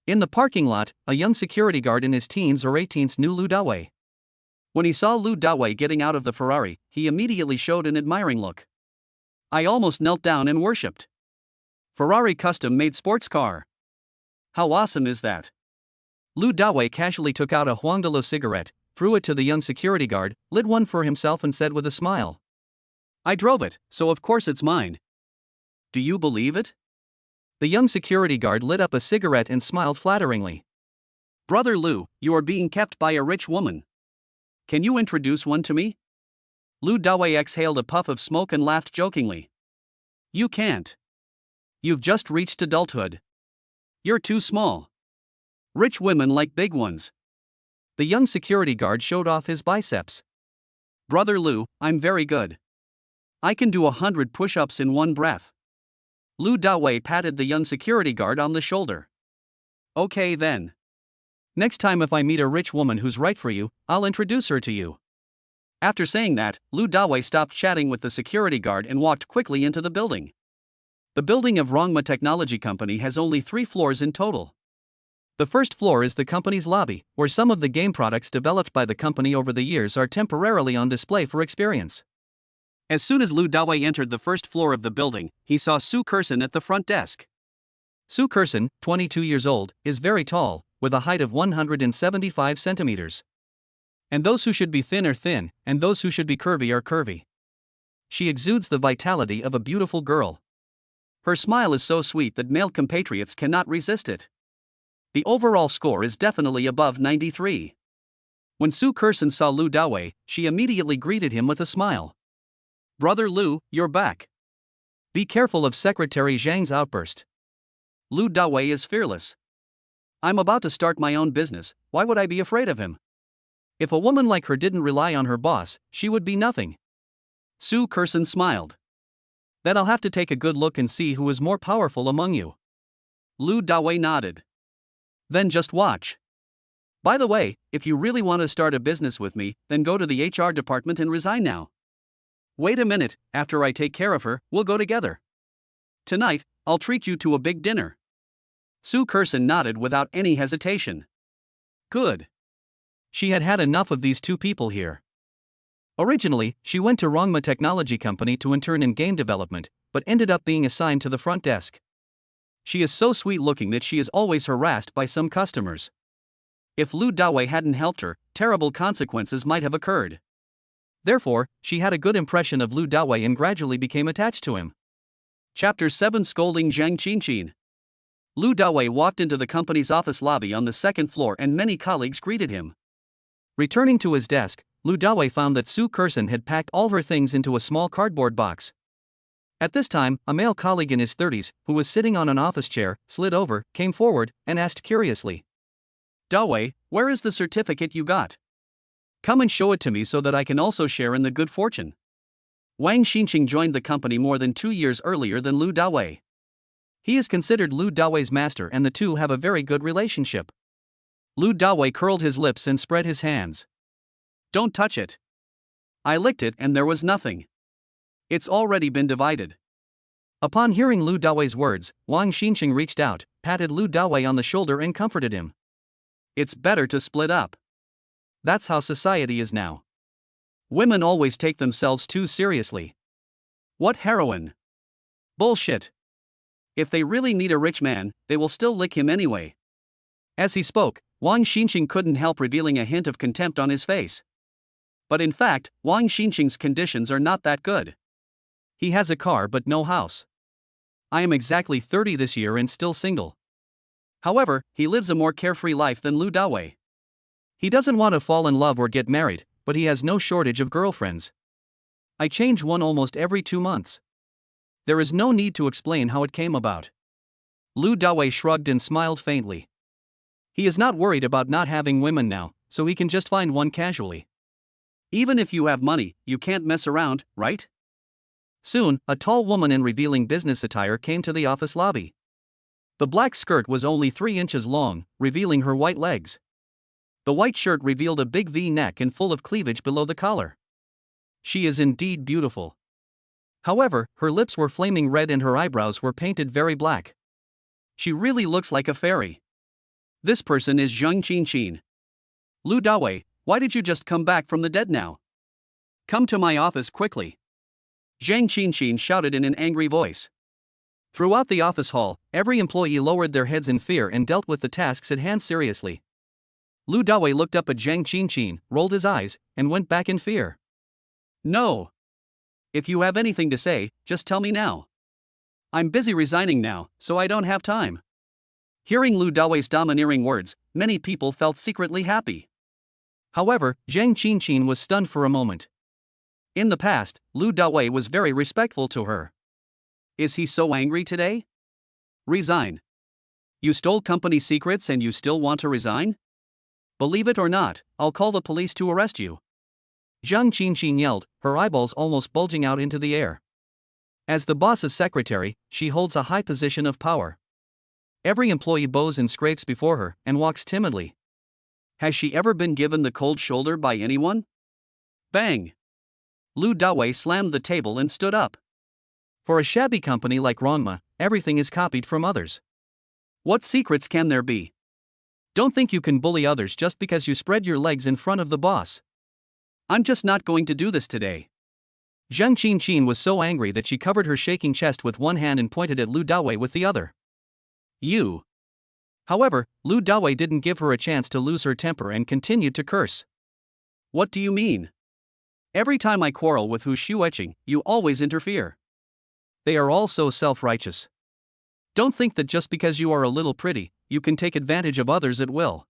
In the parking lot, a young security guard in his teens or 18s knew Lu Dawei. When he saw Lu Dawei getting out of the Ferrari, he immediately showed an admiring look. I almost knelt down and worshipped. Ferrari custom-made sports car. How awesome is that? Lu Dawei casually took out a Huangdalo cigarette, threw it to the young security guard, lit one for himself and said with a smile. I drove it, so of course it's mine. Do you believe it? The young security guard lit up a cigarette and smiled flatteringly. Brother Lou, you are being kept by a rich woman. Can you introduce one to me? Lu Dawei exhaled a puff of smoke and laughed jokingly. You can't. You've just reached adulthood. You're too small. Rich women like big ones. The young security guard showed off his biceps. Brother Lou, I'm very good. I can do 100 push-ups in one breath. Lu Dawei patted the young security guard on the shoulder. Okay then. Next time if I meet a rich woman who's right for you, I'll introduce her to you. After saying that, Lu Dawei stopped chatting with the security guard and walked quickly into the building. The building of Rongma Technology Company has only 3 floors in total. The first floor is the company's lobby, where some of the game products developed by the company over the years are temporarily on display for experience. As soon as Lu Dawei entered the first floor of the building, he saw Su Kerson at the front desk. Su Kerson, 22 years old, is very tall, with a height of 175 centimeters. And those who should be thin are thin, and those who should be curvy are curvy. She exudes the vitality of a beautiful girl. Her smile is so sweet that male compatriots cannot resist it. The overall score is definitely above 93. When Su Kerson saw Lu Dawei, she immediately greeted him with a smile. Brother Lu, you're back. Be careful of Secretary Zhang's outburst. Lu Dawei is fearless. I'm about to start my own business, why would I be afraid of him? If a woman like her didn't rely on her boss, she would be nothing. Su Kerson smiled. Then I'll have to take a good look and see who is more powerful among you. Lu Dawei nodded. Then just watch. By the way, if you really want to start a business with me, then go to the HR department and resign now. Wait a minute, after I take care of her, we'll go together. Tonight, I'll treat you to a big dinner. Su Kerson nodded without any hesitation. Good. She had had enough of these two people here. Originally, she went to Rongma Technology Company to intern in game development, but ended up being assigned to the front desk. She is so sweet-looking that she is always harassed by some customers. If Lu Dawei hadn't helped her, terrible consequences might have occurred. Therefore, she had a good impression of Lu Dawei and gradually became attached to him. Chapter 7 Scolding Zhang Qinchin. Lu Dawei walked into the company's office lobby on the second floor and many colleagues greeted him. Returning to his desk, Lu Dawei found that Su Kerson had packed all her things into a small cardboard box. At this time, a male colleague in his 30s, who was sitting on an office chair, slid over, came forward, and asked curiously. Dawei, where is the certificate you got? Come and show it to me so that I can also share in the good fortune. Wang Xinqing joined the company more than 2 years earlier than Lu Dawei. He is considered Lu Dawei's master and the two have a very good relationship. Lu Dawei curled his lips and spread his hands. Don't touch it. I licked it and there was nothing. It's already been divided. Upon hearing Lu Dawei's words, Wang Xinqing reached out, patted Lu Dawei on the shoulder and comforted him. It's better to split up. That's how society is now. Women always take themselves too seriously. What heroin? Bullshit. If they really need a rich man, they will still lick him anyway. As he spoke, Wang Xinqing couldn't help revealing a hint of contempt on his face. But in fact, Wang Xinqing's conditions are not that good. He has a car but no house. I am exactly 30 this year and still single. However, he lives a more carefree life than Lu Dawei. He doesn't want to fall in love or get married, but he has no shortage of girlfriends. I change one almost every 2 months. There is no need to explain how it came about. Lu Dawei shrugged and smiled faintly. He is not worried about not having women now, so he can just find one casually. Even if you have money, you can't mess around, right? Soon, a tall woman in revealing business attire came to the office lobby. The black skirt was only 3 inches long, revealing her white legs. The white shirt revealed a big V-neck and full of cleavage below the collar. She is indeed beautiful. However, her lips were flaming red and her eyebrows were painted very black. She really looks like a fairy. This person is Zhang Qinchin. Lu Dawei, why did you just come back from the dead now? Come to my office quickly. Zhang Qinchin shouted in an angry voice. Throughout the office hall, every employee lowered their heads in fear and dealt with the tasks at hand seriously. Lu Dawei looked up at Zhang Qinqin, rolled his eyes, and went back in fear. No. If you have anything to say, just tell me now. I'm busy resigning now, so I don't have time. Hearing Lu Dawei's domineering words, many people felt secretly happy. However, Zhang Qinqin was stunned for a moment. In the past, Lu Dawei was very respectful to her. Is he so angry today? Resign. You stole company secrets and you still want to resign? Believe it or not, I'll call the police to arrest you. Zhang Qinqin yelled, her eyeballs almost bulging out into the air. As the boss's secretary, she holds a high position of power. Every employee bows and scrapes before her and walks timidly. Has she ever been given the cold shoulder by anyone? Bang! Lu Dawei slammed the table and stood up. For a shabby company like Rongma, everything is copied from others. What secrets can there be? Don't think you can bully others just because you spread your legs in front of the boss. I'm just not going to do this today. Zhang Qinqin was so angry that she covered her shaking chest with one hand and pointed at Lu Dawei with the other. You. However, Lu Dawei didn't give her a chance to lose her temper and continued to curse. What do you mean? Every time I quarrel with Hu Xueqing, you always interfere. They are all so self-righteous. Don't think that just because you are a little pretty, you can take advantage of others at will.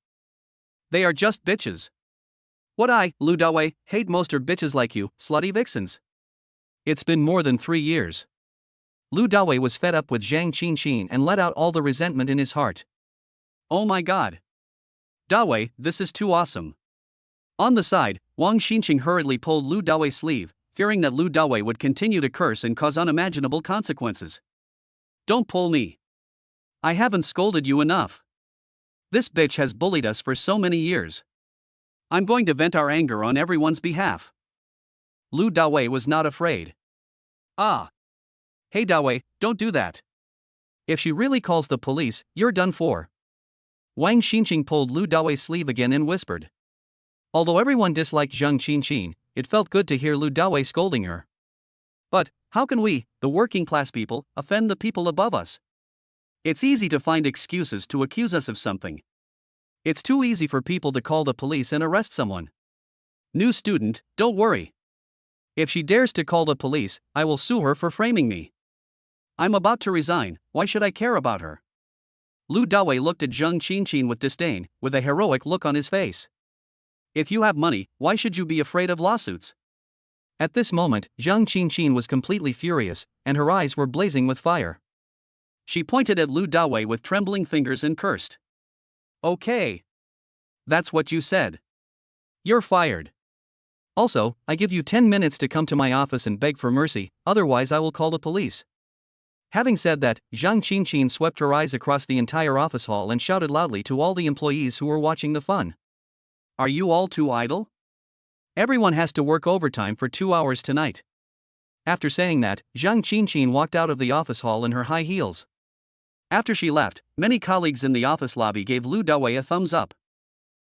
They are just bitches. What I, Lu Dawei, hate most are bitches like you, slutty vixens. It's been more than 3 years. Lu Dawei was fed up with Zhang Qinqin and let out all the resentment in his heart. Oh my god. Dawei, this is too awesome. On the side, Wang Xinqing hurriedly pulled Lu Dawei's sleeve, fearing that Lu Dawei would continue to curse and cause unimaginable consequences. Don't pull me. I haven't scolded you enough. This bitch has bullied us for so many years. I'm going to vent our anger on everyone's behalf. Lu Dawei was not afraid. Ah. Hey Dawei, don't do that. If she really calls the police, you're done for. Wang Xinqing pulled Lu Dawei's sleeve again and whispered. Although everyone disliked Zhang Qinqin, it felt good to hear Lu Dawei scolding her. But, how can we, the working class people, offend the people above us? It's easy to find excuses to accuse us of something. It's too easy for people to call the police and arrest someone. New student, don't worry. If she dares to call the police, I will sue her for framing me. I'm about to resign, why should I care about her? Lu Dawei looked at Zhang Qinqin with disdain, with a heroic look on his face. If you have money, why should you be afraid of lawsuits? At this moment, Zhang Qinqin was completely furious, and her eyes were blazing with fire. She pointed at Lu Dawei with trembling fingers and cursed. Okay. That's what you said. You're fired. Also, I give you 10 minutes to come to my office and beg for mercy, otherwise I will call the police. Having said that, Zhang Qinqin swept her eyes across the entire office hall and shouted loudly to all the employees who were watching the fun. Are you all too idle? Everyone has to work overtime for 2 hours tonight. After saying that, Zhang Qinqin walked out of the office hall in her high heels. After she left, many colleagues in the office lobby gave Lu Dawei a thumbs up.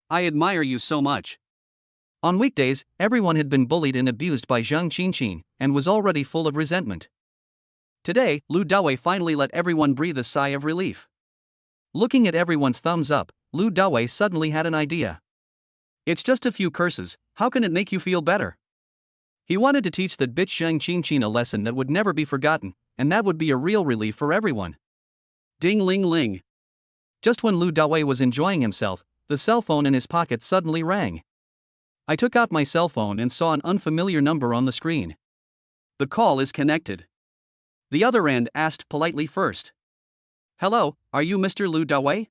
I admire you so much. On weekdays, everyone had been bullied and abused by Zhang Qinqin, and was already full of resentment. Today, Lu Dawei finally let everyone breathe a sigh of relief. Looking at everyone's thumbs up, Lu Dawei suddenly had an idea. It's just a few curses, how can it make you feel better? He wanted to teach that bitch Zhang Qinqin a lesson that would never be forgotten, and that would be a real relief for everyone. Ding ling ling. Just when Lu Dawei was enjoying himself, the cell phone in his pocket suddenly rang. I took out my cell phone and saw an unfamiliar number on the screen. The call is connected. The other end asked politely first. Hello, are you Mr. Lu Dawei?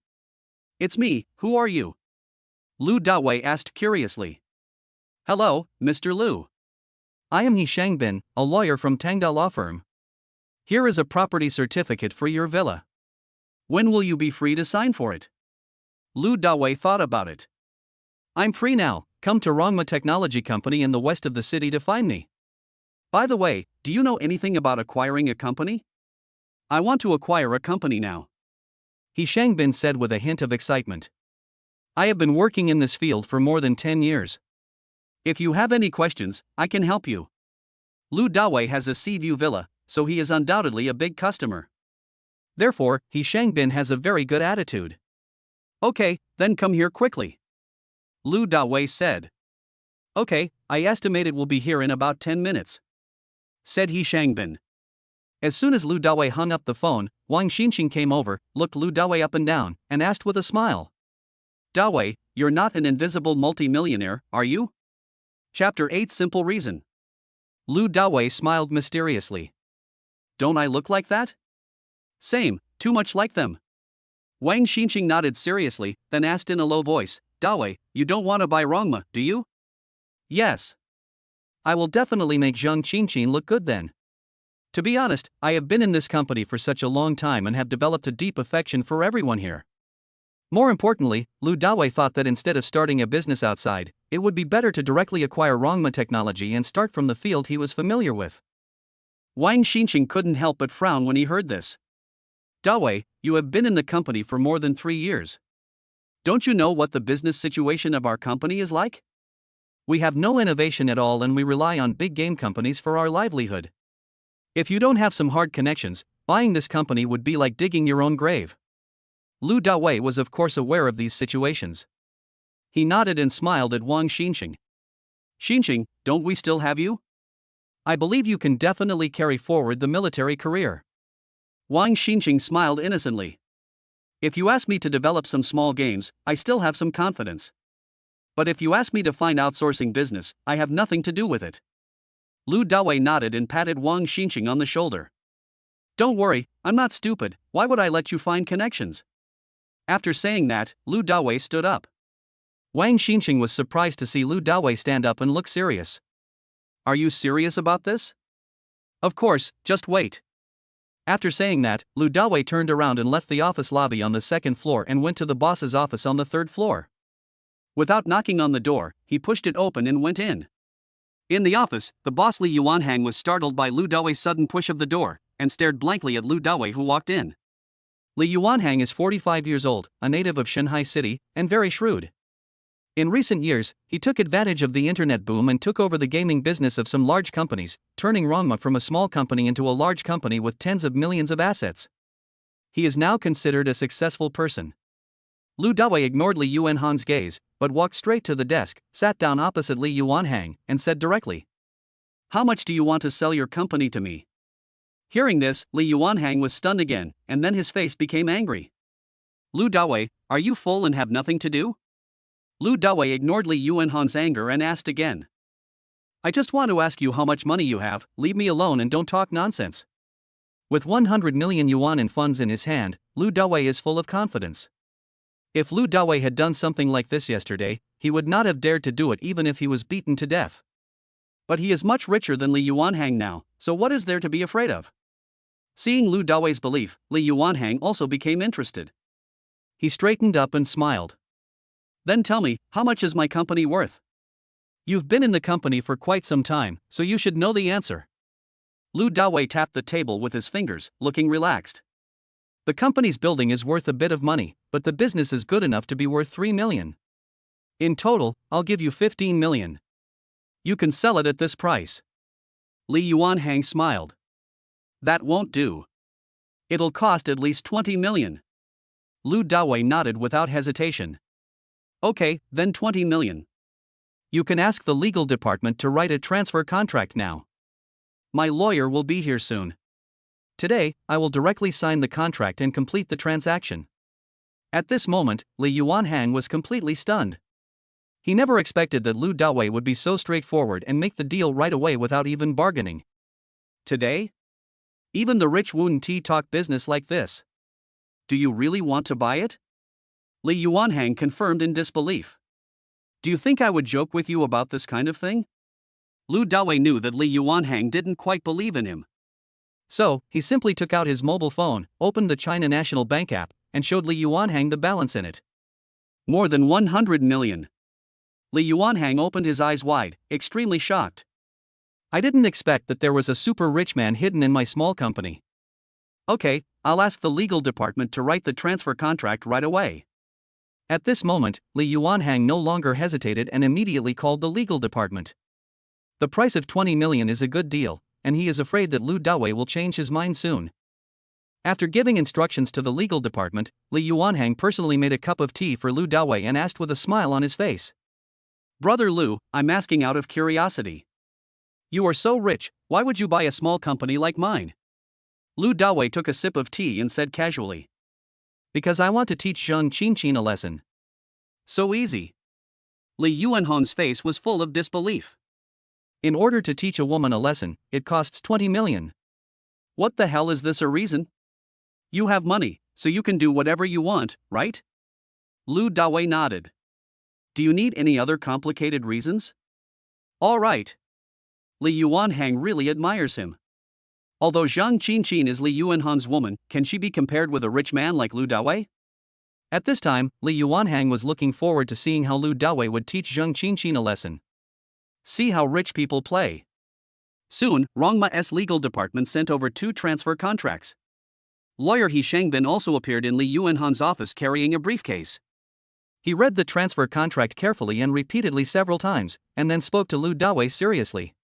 It's me, who are you? Lu Dawei asked curiously. Hello, Mr. Lu. I am He Shangbin, a lawyer from Tangda Law Firm. Here is a property certificate for your villa. When will you be free to sign for it? Lu Dawei thought about it. I'm free now, come to Rongma Technology Company in the west of the city to find me. By the way, do you know anything about acquiring a company? I want to acquire a company now. He Shangbin said with a hint of excitement. I have been working in this field for more than 10 years. If you have any questions, I can help you. Lu Dawei has a sea view villa, so he is undoubtedly a big customer. Therefore, He Shangbin has a very good attitude. Okay, then come here quickly. Lu Dawei said. Okay, I estimate it will be here in about 10 minutes, said He Shangbin. As soon as Lu Dawei hung up the phone, Wang Xinxing came over, looked Lu Dawei up and down, and asked with a smile. Dawei, you're not an invisible multi-millionaire, are you? Chapter 8 Simple Reason. Lu Dawei smiled mysteriously. Don't I look like that? Same, too much like them. Wang Xinxing nodded seriously, then asked in a low voice, Dawei, you don't want to buy Rongma, do you? Yes. I will definitely make Zhang Qinqin look good then. To be honest, I have been in this company for such a long time and have developed a deep affection for everyone here. More importantly, Lu Dawei thought that instead of starting a business outside, it would be better to directly acquire Rongma technology and start from the field he was familiar with. Wang Xinqing couldn't help but frown when he heard this. Dawei, you have been in the company for more than 3 years. Don't you know what the business situation of our company is like? We have no innovation at all and we rely on big game companies for our livelihood. If you don't have some hard connections, buying this company would be like digging your own grave. Lu Dawei was of course aware of these situations. He nodded and smiled at Wang Xinxing. Xinxing, don't we still have you? I believe you can definitely carry forward the military career. Wang Xinxing smiled innocently. If you ask me to develop some small games, I still have some confidence. But if you ask me to find outsourcing business, I have nothing to do with it. Lu Dawei nodded and patted Wang Xinxing on the shoulder. Don't worry, I'm not stupid, why would I let you find connections? After saying that, Lu Dawei stood up. Wang Xinxing was surprised to see Lu Dawei stand up and look serious. Are you serious about this? Of course, just wait. After saying that, Lu Dawei turned around and left the office lobby on the second floor and went to the boss's office on the third floor. Without knocking on the door, he pushed it open and went in. In the office, the boss Li Yuanhang was startled by Lu Dawei's sudden push of the door, and stared blankly at Lu Dawei who walked in. Li Yuanhang is 45 years old, a native of Shanghai City, and very shrewd. In recent years, he took advantage of the internet boom and took over the gaming business of some large companies, turning Rongma from a small company into a large company with tens of millions of assets. He is now considered a successful person. Lu Dawei ignored Li Yuanhang's gaze, but walked straight to the desk, sat down opposite Li Yuanhang, and said directly, How much do you want to sell your company to me? Hearing this, Li Yuanhang was stunned again, and then his face became angry. Lu Dawei, are you full and have nothing to do? Lu Dawei ignored Li Yuanhang's anger and asked again. I just want to ask you how much money you have, leave me alone and don't talk nonsense. With 100 million yuan in funds in his hand, Lu Dawei is full of confidence. If Lu Dawei had done something like this yesterday, he would not have dared to do it even if he was beaten to death. But he is much richer than Li Yuanhang now, so what is there to be afraid of? Seeing Lu Dawei's belief, Li Yuanhang also became interested. He straightened up and smiled. Then tell me, how much is my company worth? You've been in the company for quite some time, so you should know the answer. Lu Dawei tapped the table with his fingers, looking relaxed. The company's building is worth a bit of money, but the business is good enough to be worth 3 million. In total, I'll give you 15 million. You can sell it at this price. Li Yuanhang smiled. That won't do. It'll cost at least 20 million. Lu Dawei nodded without hesitation. Okay, then 20 million. You can ask the legal department to write a transfer contract now. My lawyer will be here soon. Today, I will directly sign the contract and complete the transaction. At this moment, Li Yuanhang was completely stunned. He never expected that Lu Dawei would be so straightforward and make the deal right away without even bargaining. Today? Even the rich Wu Ti talk business like this. Do you really want to buy it? Li Yuanhang confirmed in disbelief. Do you think I would joke with you about this kind of thing? Lu Dawei knew that Li Yuanhang didn't quite believe in him. So, he simply took out his mobile phone, opened the China National Bank app, and showed Li Yuanhang the balance in it. More than 100 million. Li Yuanhang opened his eyes wide, extremely shocked. I didn't expect that there was a super rich man hidden in my small company. Okay, I'll ask the legal department to write the transfer contract right away. At this moment, Li Yuanhang no longer hesitated and immediately called the legal department. The price of 20 million is a good deal, and he is afraid that Lu Dawei will change his mind soon. After giving instructions to the legal department, Li Yuanhang personally made a cup of tea for Lu Dawei and asked with a smile on his face, Brother Lu, I'm asking out of curiosity. You are so rich, why would you buy a small company like mine? Lu Dawei took a sip of tea and said casually. Because I want to teach Zhang Qinqin a lesson. So easy. Li Yuanhong's face was full of disbelief. In order to teach a woman a lesson, it costs 20 million. What the hell is this a reason? You have money, so you can do whatever you want, right? Lu Dawei nodded. Do you need any other complicated reasons? All right. Li Yuanhang really admires him. Although Zhang Qinqin is Li Yuanhang's woman, can she be compared with a rich man like Lu Dawei? At this time, Li Yuanhang was looking forward to seeing how Lu Dawei would teach Zhang Qinqin a lesson. See how rich people play. Soon, Rongma's legal department sent over 2 transfer contracts. Lawyer He Shangbin also appeared in Li Yuanhang's office carrying a briefcase. He read the transfer contract carefully and repeatedly several times, and then spoke to Lu Dawei seriously.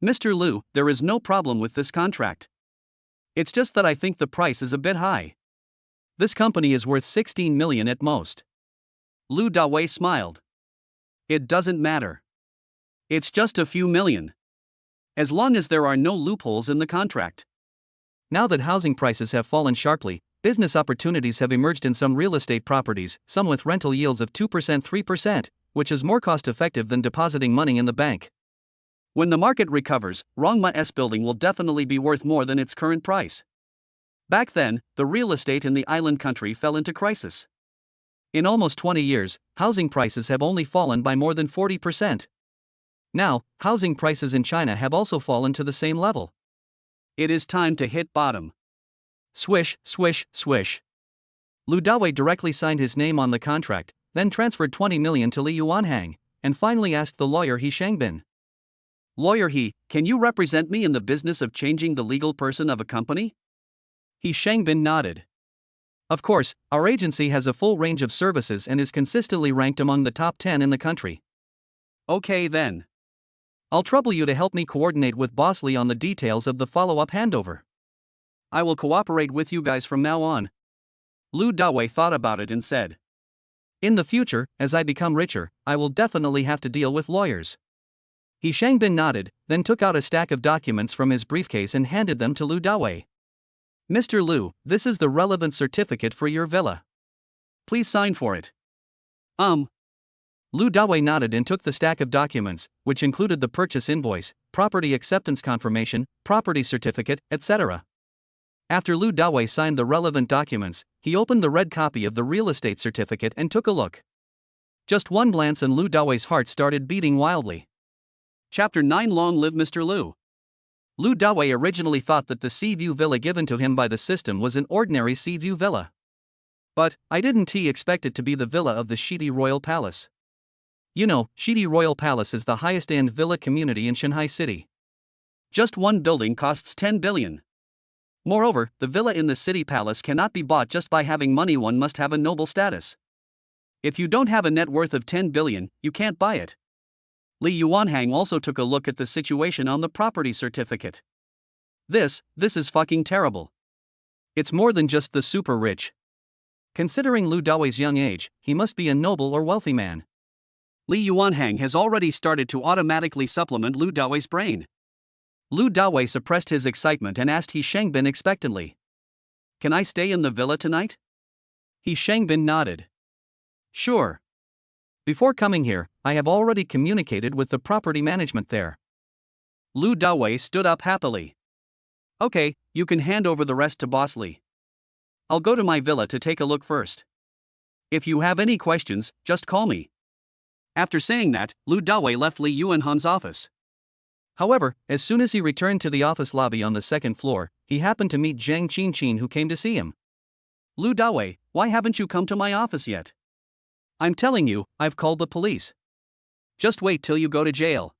Mr. Lu, there is no problem with this contract. It's just that I think the price is a bit high. This company is worth 16 million at most. Lu Dawei smiled. It doesn't matter. It's just a few million. As long as there are no loopholes in the contract. Now that housing prices have fallen sharply, business opportunities have emerged in some real estate properties, some with rental yields of 2% 3%, which is more cost-effective than depositing money in the bank. When the market recovers, Rongma's building will definitely be worth more than its current price. Back then, the real estate in the island country fell into crisis. In almost 20 years, housing prices have only fallen by more than 40%. Now, housing prices in China have also fallen to the same level. It is time to hit bottom. Swish, swish, swish. Lu Dawei directly signed his name on the contract, then transferred 20 million to Li Yuanhang, and finally asked the lawyer He Shangbin. Lawyer He, can you represent me in the business of changing the legal person of a company? He Shangbin nodded. Of course, our agency has a full range of services and is consistently ranked among the top 10 in the country. Okay then. I'll trouble you to help me coordinate with Boss Li on the details of the follow-up handover. I will cooperate with you guys from now on. Lu Dawei thought about it and said. In the future, as I become richer, I will definitely have to deal with lawyers. He Shangbin nodded, then took out a stack of documents from his briefcase and handed them to Lu Dawei. Mr. Lu, this is the relevant certificate for your villa. Please sign for it. Lu Dawei nodded and took the stack of documents, which included the purchase invoice, property acceptance confirmation, property certificate, etc. After Lu Dawei signed the relevant documents, he opened the red copy of the real estate certificate and took a look. Just one glance and Lu Dawei's heart started beating wildly. Chapter 9 Long Live Mr. Lu. Lu Dawei originally thought that the Sea-View villa given to him by the system was an ordinary Sea-View villa. But, I didn't expect it to be the villa of the Shidi Royal Palace. You know, Shidi Royal Palace is the highest-end villa community in Shanghai City. Just one building costs 10 billion. Moreover, the villa in the city palace cannot be bought just by having money. One must have a noble status. If you don't have a net worth of 10 billion, you can't buy it. Li Yuanhang also took a look at the situation on the property certificate. This is fucking terrible. It's more than just the super rich. Considering Lu Dawei's young age, he must be a noble or wealthy man. Li Yuanhang has already started to automatically supplement Lu Dawei's brain. Lu Dawei suppressed his excitement and asked He Shangbin expectantly. Can I stay in the villa tonight? He Shangbin nodded. Sure. Before coming here, I have already communicated with the property management there. Lu Dawei stood up happily. Okay, you can hand over the rest to Boss Li. I'll go to my villa to take a look first. If you have any questions, just call me. After saying that, Lu Dawei left Li Yuanhang's office. However, as soon as he returned to the office lobby on the second floor, he happened to meet Zhang Qinqin, who came to see him. Lu Dawei, why haven't you come to my office yet? I'm telling you, I've called the police. Just wait till you go to jail.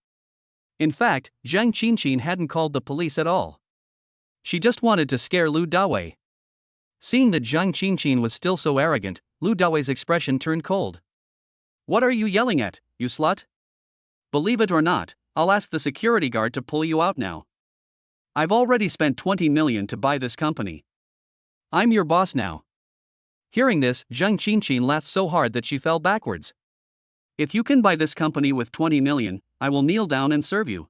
In fact, Zhang Qinqin hadn't called the police at all. She just wanted to scare Lu Dawei. Seeing that Zhang Qinqin was still so arrogant, Lu Dawei's expression turned cold. What are you yelling at, you slut? Believe it or not, I'll ask the security guard to pull you out now. I've already spent 20 million to buy this company. I'm your boss now. Hearing this, Zhang Qinqin laughed so hard that she fell backwards. If you can buy this company with 20 million, I will kneel down and serve you.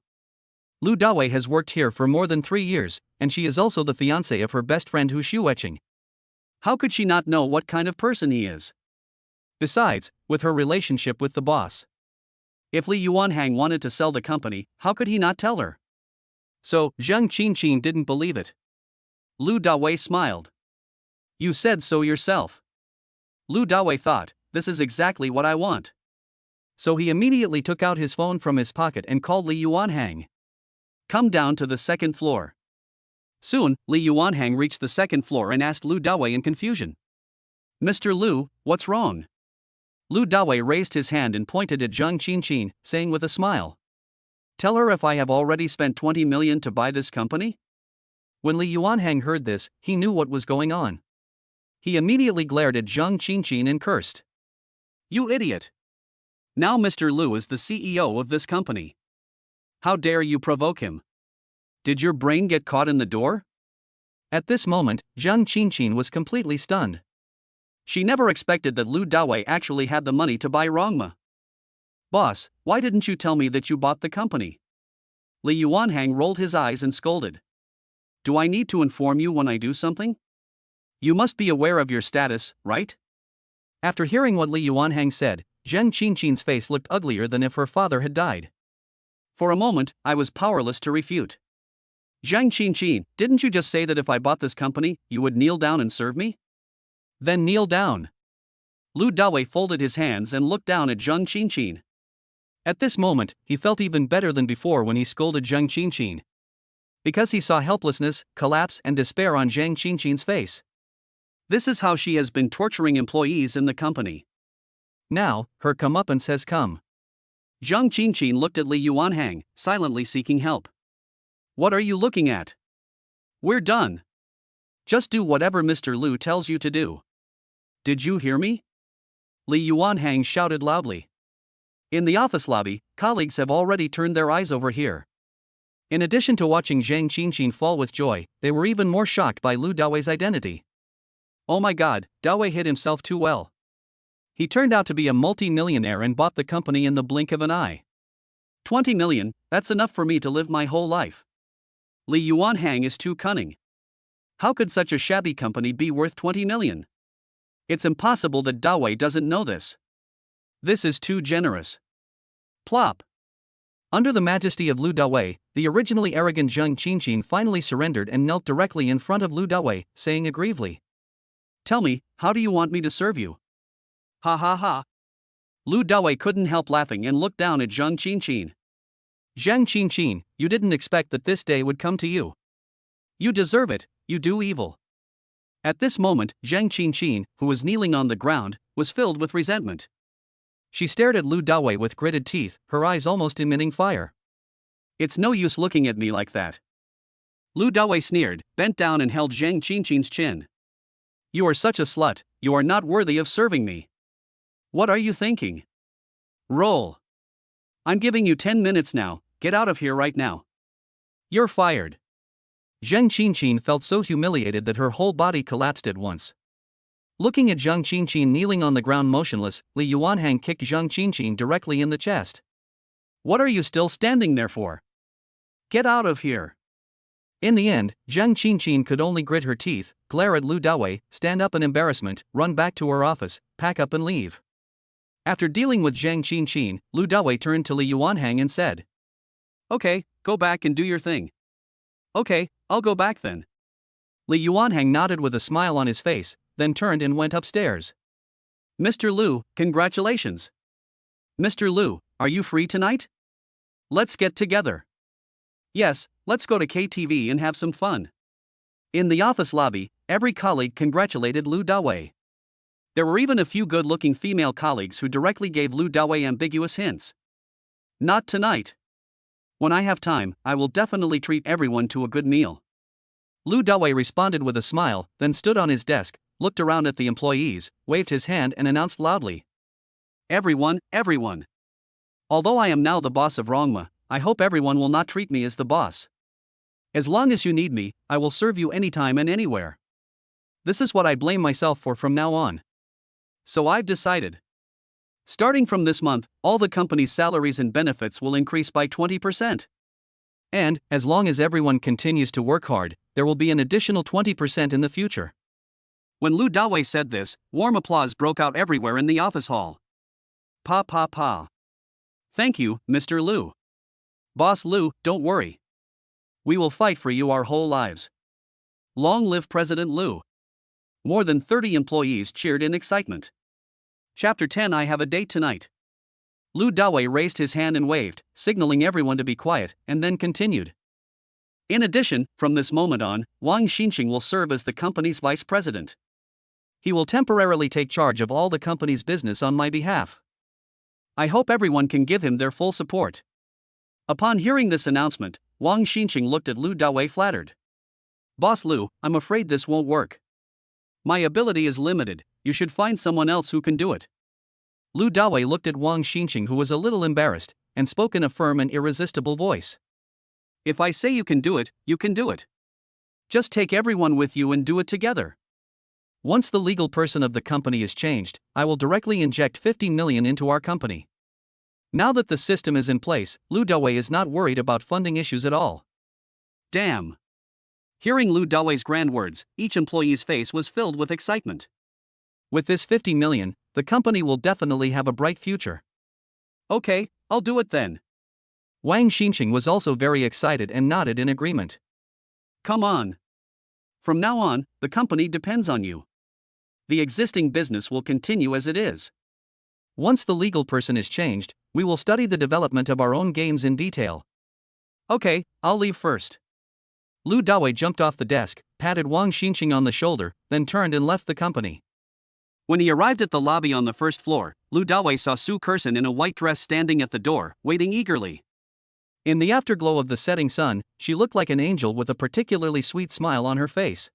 Lu Dawei has worked here for more than 3 years, and she is also the fiancée of her best friend Hu Shueching. How could she not know what kind of person he is? Besides, with her relationship with the boss. If Li Yuanhang wanted to sell the company, how could he not tell her? So, Zhang Qinqin didn't believe it. Lu Dawei smiled. You said so yourself. Lu Dawei thought, this is exactly what I want. So he immediately took out his phone from his pocket and called Li Yuanhang. Come down to the second floor. Soon, Li Yuanhang reached the second floor and asked Lu Dawei in confusion. Mr. Lu, what's wrong? Lu Dawei raised his hand and pointed at Zhang Qinqin, saying with a smile. Tell her if I have already spent 20 million to buy this company? When Li Yuanhang heard this, he knew what was going on. He immediately glared at Zhang Qinqin and cursed. You idiot! Now Mr. Lu is the CEO of this company. How dare you provoke him? Did your brain get caught in the door? At this moment, Zhang Qinqin was completely stunned. She never expected that Lu Dawei actually had the money to buy Rongma. Boss, why didn't you tell me that you bought the company? Li Yuanhang rolled his eyes and scolded. Do I need to inform you when I do something? You must be aware of your status, right? After hearing what Li Yuanhang said, Zhang Qinqin's face looked uglier than if her father had died. For a moment, I was powerless to refute. Zhang Qinqin, didn't you just say that if I bought this company, you would kneel down and serve me? Then kneel down. Lu Dawei folded his hands and looked down at Zhang Qinqin. At this moment, he felt even better than before when he scolded Zhang Qinqin. Because he saw helplessness, collapse, and despair on Zhang Qinqin's face. This is how she has been torturing employees in the company. Now, her comeuppance has come. Zhang Qinqin looked at Li Yuanhang, silently seeking help. What are you looking at? We're done. Just do whatever Mr. Lu tells you to do. Did you hear me? Li Yuanhang shouted loudly. In the office lobby, colleagues have already turned their eyes over here. In addition to watching Zhang Qinqin fall with joy, they were even more shocked by Lu Dawei's identity. Oh my god, Dawei hid himself too well. He turned out to be a multi-millionaire and bought the company in the blink of an eye. 20 million, that's enough for me to live my whole life. Li Yuanhang is too cunning. How could such a shabby company be worth 20 million? It's impossible that Dawei doesn't know this. This is too generous. Plop. Under the majesty of Lu Dawei, the originally arrogant Zhang Qinqin finally surrendered and knelt directly in front of Lu Dawei, saying aggrievely. Tell me, how do you want me to serve you? Ha ha ha. Lu Dawei couldn't help laughing and looked down at Zhang Qinqin. Zhang Qinqin, you didn't expect that this day would come to you. You deserve it, you do evil. At this moment, Zhang Qinqin, who was kneeling on the ground, was filled with resentment. She stared at Lu Dawei with gritted teeth, her eyes almost emitting fire. It's no use looking at me like that. Lu Dawei sneered, bent down and held Zhang Qinqin's chin. You are such a slut, you are not worthy of serving me. What are you thinking? Roll. I'm giving you 10 minutes now, get out of here right now. You're fired. Zhang Qinqin felt so humiliated that her whole body collapsed at once. Looking at Zhang Qinqin kneeling on the ground motionless, Li Yuanhang kicked Zhang Qinqin directly in the chest. What are you still standing there for? Get out of here. In the end, Zhang Qinqin could only grit her teeth, glare at Lu Dawei, stand up in embarrassment, run back to her office, pack up and leave. After dealing with Zhang Qinqin, Lu Dawei turned to Li Yuanhang and said. Okay, go back and do your thing. Okay, I'll go back then. Li Yuanhang nodded with a smile on his face, then turned and went upstairs. Mr. Lu, congratulations. Mr. Lu, are you free tonight? Let's get together. Yes, let's go to KTV and have some fun. In the office lobby, every colleague congratulated Lu Dawei. There were even a few good-looking female colleagues who directly gave Lu Dawei ambiguous hints. Not tonight. When I have time, I will definitely treat everyone to a good meal. Lu Dawei responded with a smile, then stood on his desk, looked around at the employees, waved his hand and announced loudly. Everyone, everyone. Although I am now the boss of Rongma, I hope everyone will not treat me as the boss. As long as you need me, I will serve you anytime and anywhere. This is what I blame myself for from now on. So I've decided. Starting from this month, all the company's salaries and benefits will increase by 20%. And, as long as everyone continues to work hard, there will be an additional 20% in the future. When Lu Dawei said this, warm applause broke out everywhere in the office hall. Pa pa pa. Thank you, Mr. Lu. Boss Lu, don't worry. We will fight for you our whole lives. Long live President Lu. More than 30 employees cheered in excitement. Chapter 10. I have a date tonight. Lu Dawei raised his hand and waved, signaling everyone to be quiet, and then continued. In addition, from this moment on, Wang Xinqing will serve as the company's vice president. He will temporarily take charge of all the company's business on my behalf. I hope everyone can give him their full support. Upon hearing this announcement, Wang Xinqing looked at Lu Dawei flattered. Boss Lu, I'm afraid this won't work. My ability is limited, you should find someone else who can do it. Lu Dawei looked at Wang Xinqing, who was a little embarrassed, and spoke in a firm and irresistible voice. If I say you can do it, you can do it. Just take everyone with you and do it together. Once the legal person of the company is changed, I will directly inject 50 million into our company. Now that the system is in place, Lu Dawei is not worried about funding issues at all. Damn! Hearing Lu Dawei's grand words, each employee's face was filled with excitement. With this 50 million, the company will definitely have a bright future. Okay, I'll do it then. Wang Xinqing was also very excited and nodded in agreement. Come on. From now on, the company depends on you. The existing business will continue as it is. Once the legal person is changed, we will study the development of our own games in detail. Okay, I'll leave first. Lu Dawei jumped off the desk, patted Wang Xinqing on the shoulder, then turned and left the company. When he arrived at the lobby on the first floor, Lu Dawei saw Su Kerson in a white dress standing at the door, waiting eagerly. In the afterglow of the setting sun, she looked like an angel with a particularly sweet smile on her face.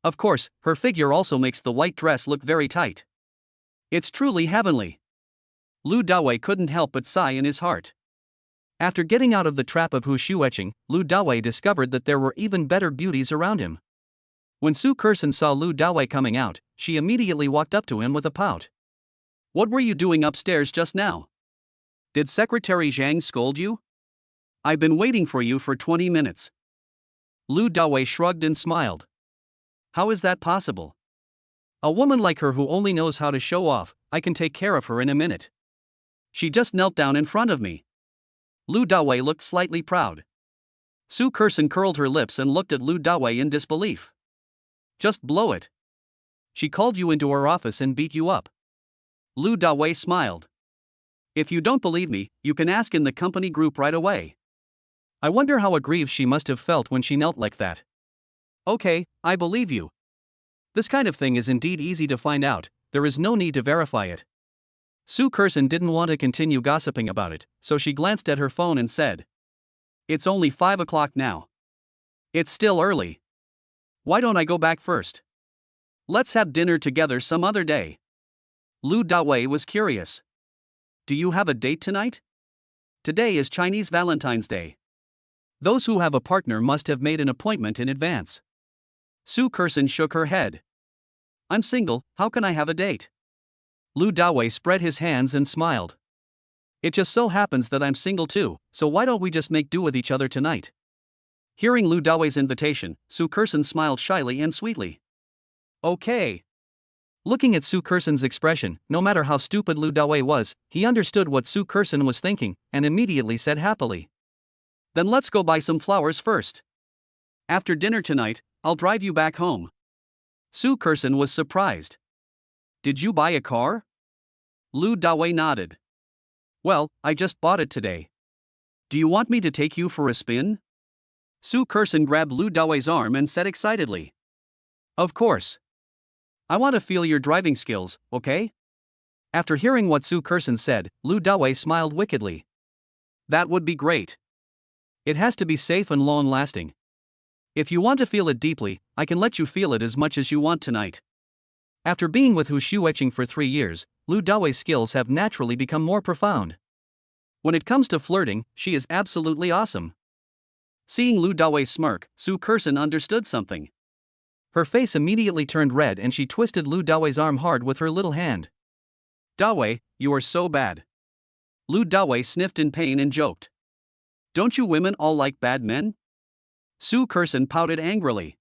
Of course, her figure also makes the white dress look very tight. It's truly heavenly. Lu Dawei couldn't help but sigh in his heart. After getting out of the trap of Hu Shueqing, Lu Dawei discovered that there were even better beauties around him. When Su Kerson saw Lu Dawei coming out, she immediately walked up to him with a pout. What were you doing upstairs just now? Did Secretary Zhang scold you? I've been waiting for you for 20 minutes. Lu Dawei shrugged and smiled. How is that possible? A woman like her who only knows how to show off, I can take care of her in a minute. She just knelt down in front of me. Lu Dawei looked slightly proud. Su Kerson curled her lips and looked at Lu Dawei in disbelief. Just blow it. She called you into her office and beat you up. Lu Dawei smiled. If you don't believe me, you can ask in the company group right away. I wonder how aggrieved she must have felt when she knelt like that. Okay, I believe you. This kind of thing is indeed easy to find out, there is no need to verify it. Su Kerson didn't want to continue gossiping about it, so she glanced at her phone and said, It's only 5 o'clock now. It's still early. Why don't I go back first? Let's have dinner together some other day. Lu Dawei was curious. Do you have a date tonight? Today is Chinese Valentine's Day. Those who have a partner must have made an appointment in advance. Su Kerson shook her head. I'm single, how can I have a date? Lu Dawei spread his hands and smiled. It just so happens that I'm single too, so why don't we just make do with each other tonight? Hearing Lu Dawei's invitation, Su Kerson smiled shyly and sweetly. Okay. Looking at Su Kerson's expression, no matter how stupid Lu Dawei was, he understood what Su Kerson was thinking, and immediately said happily. Then let's go buy some flowers first. After dinner tonight, I'll drive you back home. Su Kerson was surprised. Did you buy a car? Lu Dawei nodded. Well, I just bought it today. Do you want me to take you for a spin? Su Kerson grabbed Lu Dawei's arm and said excitedly. Of course. I want to feel your driving skills, okay? After hearing what Su Kerson said, Lu Dawei smiled wickedly. That would be great. It has to be safe and long-lasting. If you want to feel it deeply, I can let you feel it as much as you want tonight. After being with Hu Shueqing for 3 years, Lu Dawei's skills have naturally become more profound. When it comes to flirting, she is absolutely awesome. Seeing Lu Dawei smirk, Su Kerson understood something. Her face immediately turned red and she twisted Lu Dawei's arm hard with her little hand. Dawei, you are so bad. Lu Dawei sniffed in pain and joked. Don't you women all like bad men? Su Kerson pouted angrily.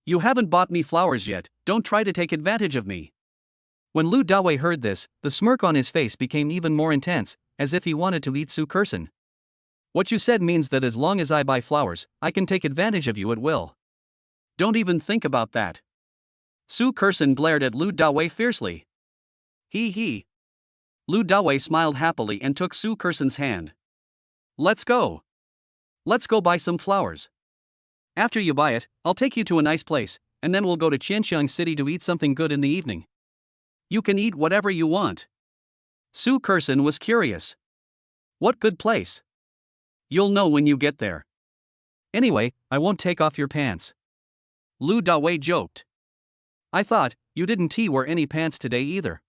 You haven't bought me flowers yet, don't try to take advantage of me. When Lu Dawei heard this, the smirk on his face became even more intense, as if he wanted to eat Su Kerson. What you said means that as long as I buy flowers, I can take advantage of you at will. Don't even think about that. Su Kerson glared at Lu Dawei fiercely. He. Lu Dawei smiled happily and took Su Kerson's hand. Let's go. Let's go buy some flowers. After you buy it, I'll take you to a nice place, and then we'll go to Qianxiang City to eat something good in the evening. You can eat whatever you want. Su Kerson was curious. What good place? You'll know when you get there. Anyway, I won't take off your pants. Lu Dawei joked. I thought, you didn't wear any pants today either.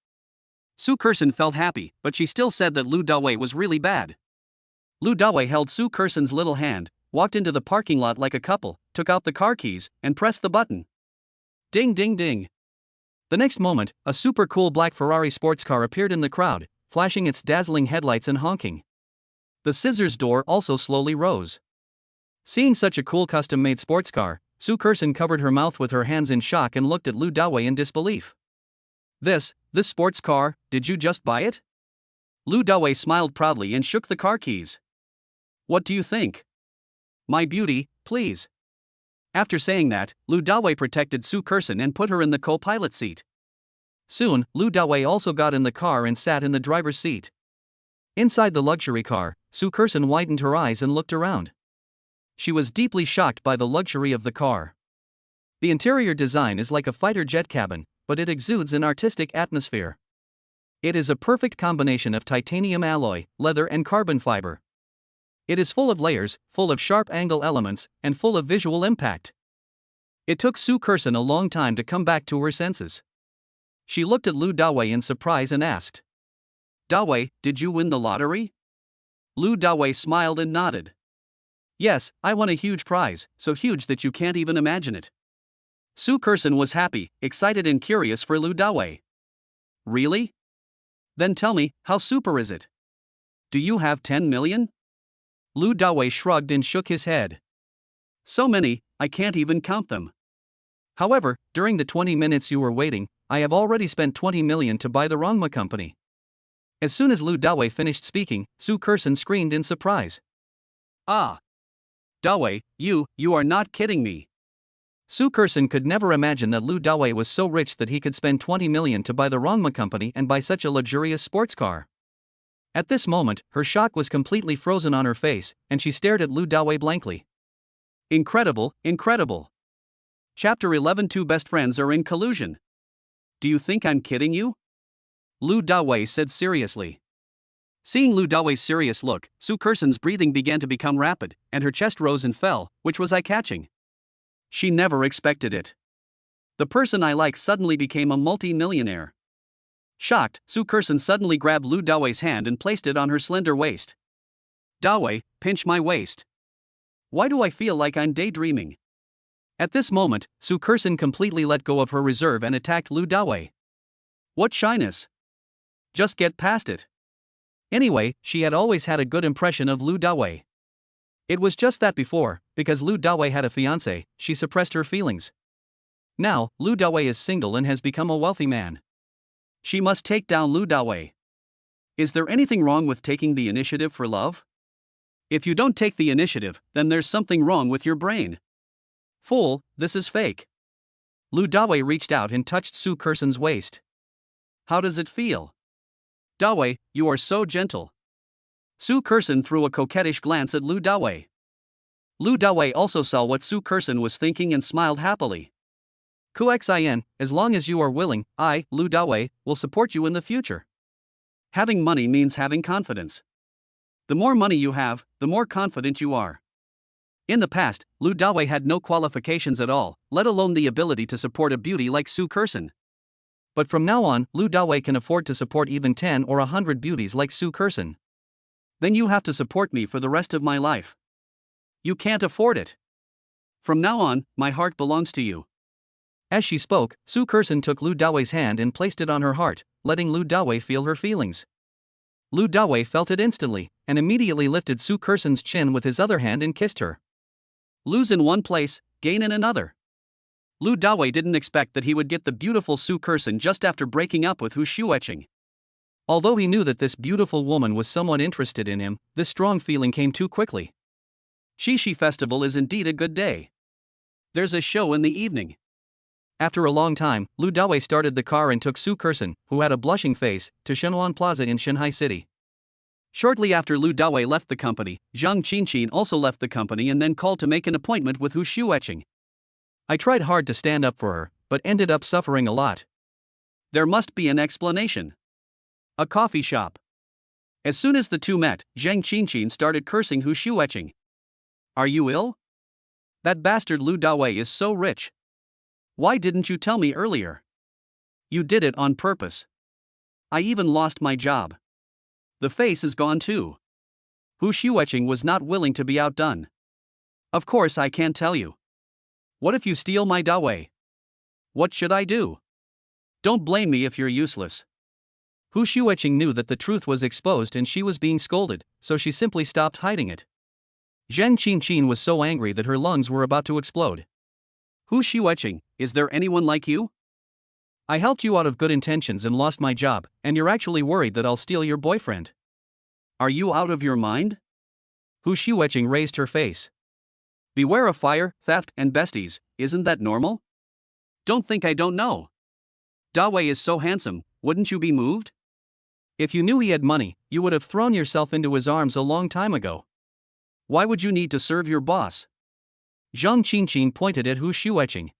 Su Kerson felt happy, but she still said that Lu Dawei was really bad. Lu Dawei held Su Kerson's little hand, walked into the parking lot like a couple, took out the car keys, and pressed the button. Ding ding ding. The next moment, a super cool black Ferrari sports car appeared in the crowd, flashing its dazzling headlights and honking. The scissors door also slowly rose. Seeing such a cool custom-made sports car, Su Kerson covered her mouth with her hands in shock and looked at Lu Dawei in disbelief. This sports car, did you just buy it? Lu Dawei smiled proudly and shook the car keys. What do you think? My beauty, please. After saying that, Lu Dawei protected Su Kerson and put her in the co-pilot seat. Soon, Lu Dawei also got in the car and sat in the driver's seat. Inside the luxury car, Su Kerson widened her eyes and looked around. She was deeply shocked by the luxury of the car. The interior design is like a fighter jet cabin, but it exudes an artistic atmosphere. It is a perfect combination of titanium alloy, leather and carbon fiber. It is full of layers, full of sharp angle elements, and full of visual impact. It took Su Kerson a long time to come back to her senses. She looked at Lu Dawei in surprise and asked, Dawei, did you win the lottery? Lu Dawei smiled and nodded. Yes, I won a huge prize, so huge that you can't even imagine it. Su Kerson was happy, excited and curious for Lu Dawei. Really? Then tell me, how super is it? Do you have 10 million? Lu Dawei shrugged and shook his head. So many, I can't even count them. However, during the 20 minutes you were waiting, I have already spent 20 million to buy the Rongma company. As soon as Lu Dawei finished speaking, Su Kerson screamed in surprise. Ah! Dawei, you are not kidding me. Su Kerson could never imagine that Lu Dawei was so rich that he could spend 20 million to buy the Rongma company and buy such a luxurious sports car. At this moment, her shock was completely frozen on her face, and she stared at Lu Dawei blankly. Incredible, incredible. Chapter 11. Two best friends are in collusion. Do you think I'm kidding you? Lu Dawei said seriously. Seeing Lu Dawei's serious look, Su Kerson's breathing began to become rapid, and her chest rose and fell, which was eye-catching. She never expected it. The person I like suddenly became a multi-millionaire. Shocked, Su Kerson suddenly grabbed Lu Dawei's hand and placed it on her slender waist. Dawei, pinch my waist. Why do I feel like I'm daydreaming? At this moment, Su Kerson completely let go of her reserve and attacked Lu Dawei. What shyness! Just get past it. Anyway, she had always had a good impression of Lu Dawei. It was just that before, because Lu Dawei had a fiancé, she suppressed her feelings. Now, Lu Dawei is single and has become a wealthy man. She must take down Lu Dawei. Is there anything wrong with taking the initiative for love? If you don't take the initiative, then there's something wrong with your brain. Fool, this is fake. Lu Dawei reached out and touched Su Kerson's waist. How does it feel? Dawei, you are so gentle. Su Kerson threw a coquettish glance at Lu Dawei. Lu Dawei also saw what Su Kerson was thinking and smiled happily. Xin, as long as you are willing, I, Lu Dawei, will support you in the future. Having money means having confidence. The more money you have, the more confident you are. In the past, Lu Dawei had no qualifications at all, let alone the ability to support a beauty like Su Kerson. But from now on, Lu Dawei can afford to support even 10 or 100 beauties like Su Kerson. Then you have to support me for the rest of my life. You can't afford it. From now on, my heart belongs to you. As she spoke, Su Kerson took Lu Dawei's hand and placed it on her heart, letting Lu Dawei feel her feelings. Lu Dawei felt it instantly, and immediately lifted Su Kerson's chin with his other hand and kissed her. Lose in one place, gain in another. Lu Dawei didn't expect that he would get the beautiful Su Kerson just after breaking up with Hu Shueching. Although he knew that this beautiful woman was somewhat interested in him, this strong feeling came too quickly. Shishi Festival is indeed a good day. There's a show in the evening. After a long time, Lu Dawei started the car and took Su Kerson, who had a blushing face, to Shenhuan Plaza in Shanghai City. Shortly after Lu Dawei left the company, Zhang Qinqin also left the company and then called to make an appointment with Hu Shueching. I tried hard to stand up for her, but ended up suffering a lot. There must be an explanation. A coffee shop. As soon as the two met, Zhang Qinqin started cursing Hu Shueching. Are you ill? That bastard Lu Dawei is so rich. Why didn't you tell me earlier? You did it on purpose. I even lost my job. The face is gone too. Hu Shueching was not willing to be outdone. Of course I can't tell you. What if you steal my Dawei? What should I do? Don't blame me if you're useless. Hu Shueching knew that the truth was exposed and she was being scolded, so she simply stopped hiding it. Zhang Qinqin was so angry that her lungs were about to explode. Hu Shueching, is there anyone like you? I helped you out of good intentions and lost my job, and you're actually worried that I'll steal your boyfriend. Are you out of your mind? Hu Shueching raised her face. Beware of fire, theft, and besties, isn't that normal? Don't think I don't know. Dawei is so handsome, wouldn't you be moved? If you knew he had money, you would have thrown yourself into his arms a long time ago. Why would you need to serve your boss? Zhang Qinqin pointed at Hu Shueching.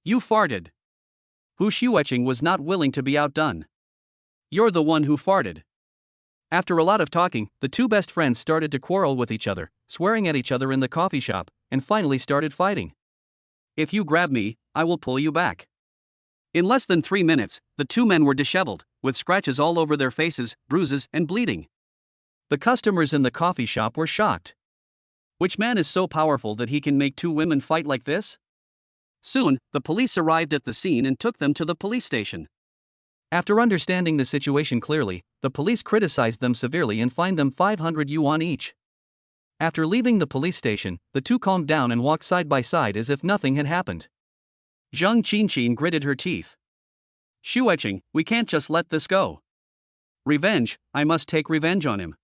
You farted. Hu Shueching was not willing to be outdone. You're the one who farted. After a lot of talking, the two best friends started to quarrel with each other, swearing at each other in the coffee shop, and finally started fighting. If you grab me, I will pull you back. In less than 3 minutes, the two men were disheveled, with scratches all over their faces, bruises, and bleeding. The customers in the coffee shop were shocked. Which man is so powerful that he can make two women fight like this? Soon, the police arrived at the scene and took them to the police station. After understanding the situation clearly, the police criticized them severely and fined them 500 yuan each. After leaving the police station, the two calmed down and walked side by side as if nothing had happened. Zhang Qinqin gritted her teeth. Shueching, we can't just let this go. Revenge, I must take revenge on him.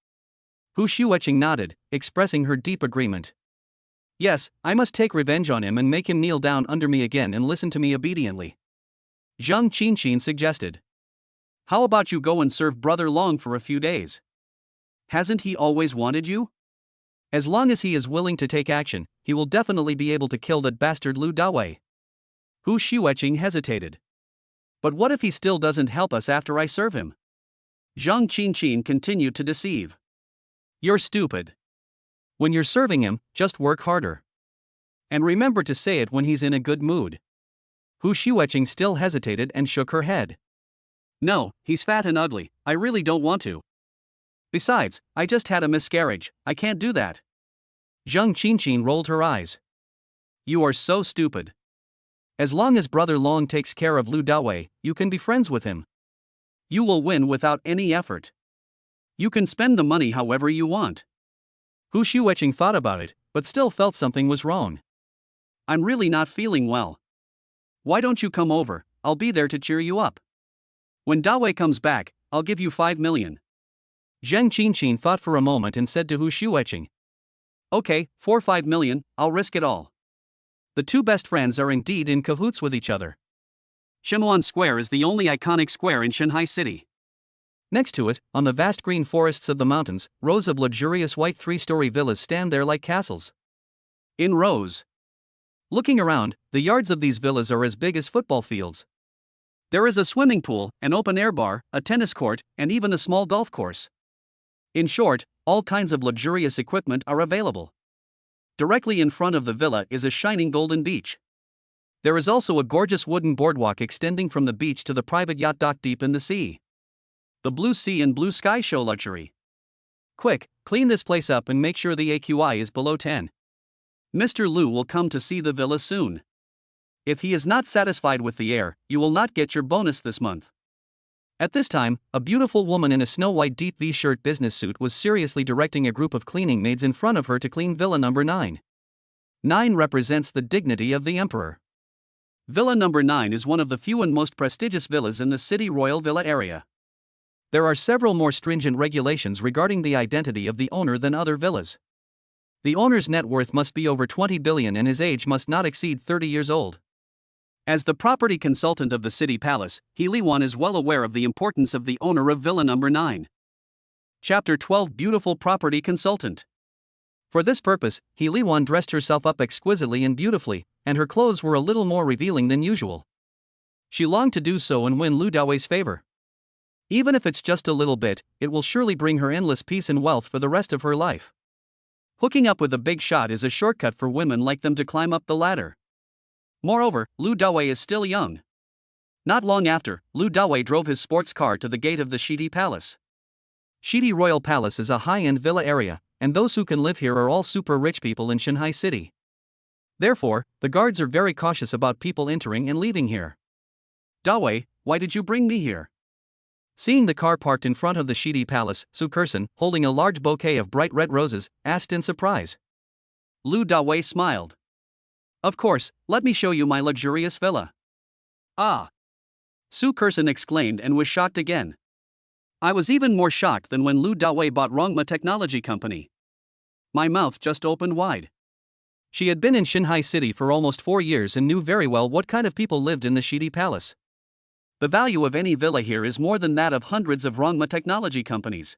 Hu Shueching nodded, expressing her deep agreement. Yes, I must take revenge on him and make him kneel down under me again and listen to me obediently. Zhang Qinqin suggested. How about you go and serve Brother Long for a few days? Hasn't he always wanted you? As long as he is willing to take action, he will definitely be able to kill that bastard Lu Dawei. Hu Shueching hesitated. But what if he still doesn't help us after I serve him? Zhang Qinqin continued to deceive. You're stupid. When you're serving him, just work harder. And remember to say it when he's in a good mood. Hu Shueching still hesitated and shook her head. No, he's fat and ugly, I really don't want to. Besides, I just had a miscarriage, I can't do that. Zhang Qinqin rolled her eyes. You are so stupid. As long as Brother Long takes care of Lu Dawei, you can be friends with him. You will win without any effort. You can spend the money however you want. Hu Shueching thought about it, but still felt something was wrong. I'm really not feeling well. Why don't you come over, I'll be there to cheer you up. When Dawei comes back, I'll give you 5 million. Zhang Qinqin thought for a moment and said to Hu Shueching. Okay, for 5 million, I'll risk it all. The two best friends are indeed in cahoots with each other. Shenhuan Square is the only iconic square in Shanghai City. Next to it, on the vast green forests of the mountains, rows of luxurious white 3-story villas stand there like castles. In rows. Looking around, the yards of these villas are as big as football fields. There is a swimming pool, an open-air bar, a tennis court, and even a small golf course. In short, all kinds of luxurious equipment are available. Directly in front of the villa is a shining golden beach. There is also a gorgeous wooden boardwalk extending from the beach to the private yacht dock deep in the sea. The blue sea and blue sky show luxury. Quick, clean this place up and make sure the AQI is below 10. Mr. Lu will come to see the villa soon. If he is not satisfied with the air, you will not get your bonus this month. At this time, a beautiful woman in a snow-white deep V-shirt business suit was seriously directing a group of cleaning maids in front of her to clean Villa number 9. 9 represents the dignity of the emperor. Villa number 9 is one of the few and most prestigious villas in the city royal villa area. There are several more stringent regulations regarding the identity of the owner than other villas. The owner's net worth must be over 20 billion and his age must not exceed 30 years old. As the property consultant of the city palace, He Li-wan is well aware of the importance of the owner of Villa number 9. Chapter 12 Beautiful Property Consultant. For this purpose, He Li-wan dressed herself up exquisitely and beautifully, and her clothes were a little more revealing than usual. She longed to do so and win Lu Dawei's favor. Even if it's just a little bit, it will surely bring her endless peace and wealth for the rest of her life. Hooking up with a big shot is a shortcut for women like them to climb up the ladder. Moreover, Lu Dawei is still young. Not long after, Lu Dawei drove his sports car to the gate of the Shidi Palace. Shidi Royal Palace is a high-end villa area, and those who can live here are all super rich people in Shanghai City. Therefore, the guards are very cautious about people entering and leaving here. Dawei, why did you bring me here? Seeing the car parked in front of the Shidi Palace, Su Kerson, holding a large bouquet of bright red roses, asked in surprise. Lu Dawei smiled. Of course, let me show you my luxurious villa. Ah! Su Kerson exclaimed and was shocked again. I was even more shocked than when Lu Dawei bought Rongma Technology Company. My mouth just opened wide. She had been in Shanghai City for almost 4 years and knew very well what kind of people lived in the Shidi Palace. The value of any villa here is more than that of hundreds of Rongma technology companies.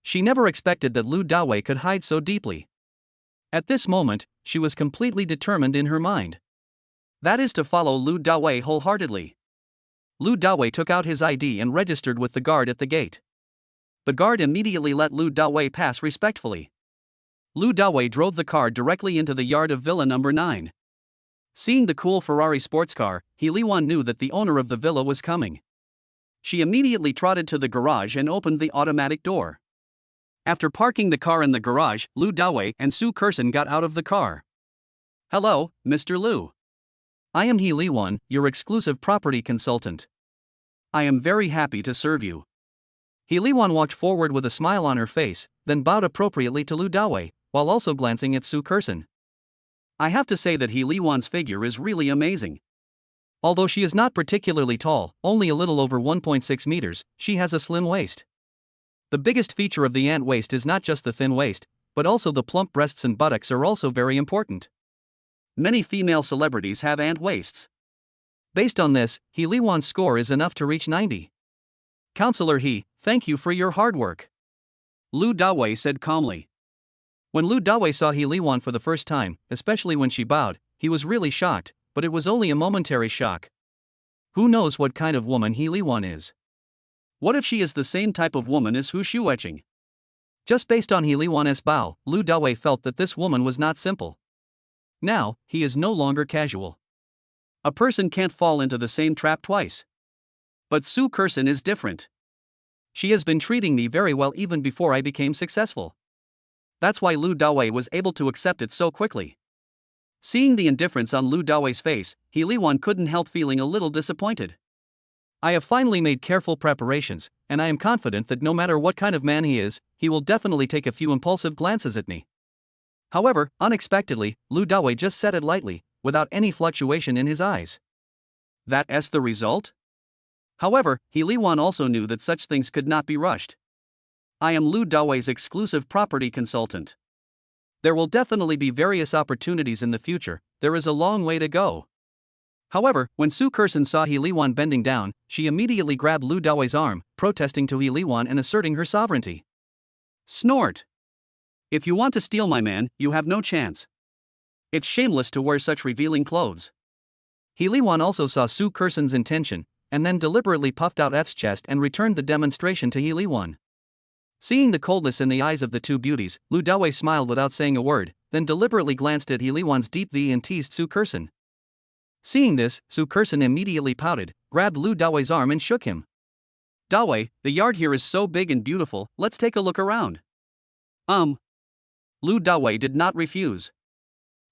She never expected that Lu Dawei could hide so deeply. At this moment, she was completely determined in her mind. That is to follow Lu Dawei wholeheartedly. Lu Dawei took out his ID and registered with the guard at the gate. The guard immediately let Lu Dawei pass respectfully. Lu Dawei drove the car directly into the yard of Villa number 9. Seeing the cool Ferrari sports car, He Li-wan knew that the owner of the villa was coming. She immediately trotted to the garage and opened the automatic door. After parking the car in the garage, Lu Dawei and Su Kerson got out of the car. Hello, Mr. Lu. I am He Li-wan, your exclusive property consultant. I am very happy to serve you. He Li-wan walked forward with a smile on her face, then bowed appropriately to Lu Dawei, while also glancing at Su Kerson. I have to say that He Li-wan's figure is really amazing. Although she is not particularly tall, only a little over 1.6 meters, she has a slim waist. The biggest feature of the ant waist is not just the thin waist, but also the plump breasts and buttocks are also very important. Many female celebrities have ant waists. Based on this, He Li-wan's score is enough to reach 90. Counselor He, thank you for your hard work. Lu Dawei said calmly. When Lu Dawei saw He Li-wan for the first time, especially when she bowed, he was really shocked, but it was only a momentary shock. Who knows what kind of woman He Li-wan is? What if she is the same type of woman as Hu Shueching? Just based on He Li-wan's bow, Lu Dawei felt that this woman was not simple. Now, he is no longer casual. A person can't fall into the same trap twice. But Su Kerson is different. She has been treating me very well even before I became successful. That's why Lu Dawei was able to accept it so quickly. Seeing the indifference on Lu Dawei's face, He Li-wan couldn't help feeling a little disappointed. I have finally made careful preparations, and I am confident that no matter what kind of man he is, he will definitely take a few impulsive glances at me. However, unexpectedly, Lu Dawei just said it lightly, without any fluctuation in his eyes. That's the result? However, He Li-wan also knew that such things could not be rushed. I am Lu Dawei's exclusive property consultant. There will definitely be various opportunities in the future, there is a long way to go. However, when Su Kerson saw He Li-wan bending down, she immediately grabbed Lu Dawei's arm, protesting to He Li-wan and asserting her sovereignty. Snort! If you want to steal my man, you have no chance. It's shameless to wear such revealing clothes. He Li-wan also saw Su Kerson's intention, and then deliberately puffed out F's chest and returned the demonstration to He Li-wan. Seeing the coldness in the eyes of the two beauties, Lu Dawei smiled without saying a word, then deliberately glanced at He Li-wan's deep V and teased Su Kerson. Seeing this, Su Kerson immediately pouted, grabbed Lu Dawei's arm and shook him. Dawei, the yard here is so big and beautiful, let's take a look around. Lu Dawei did not refuse.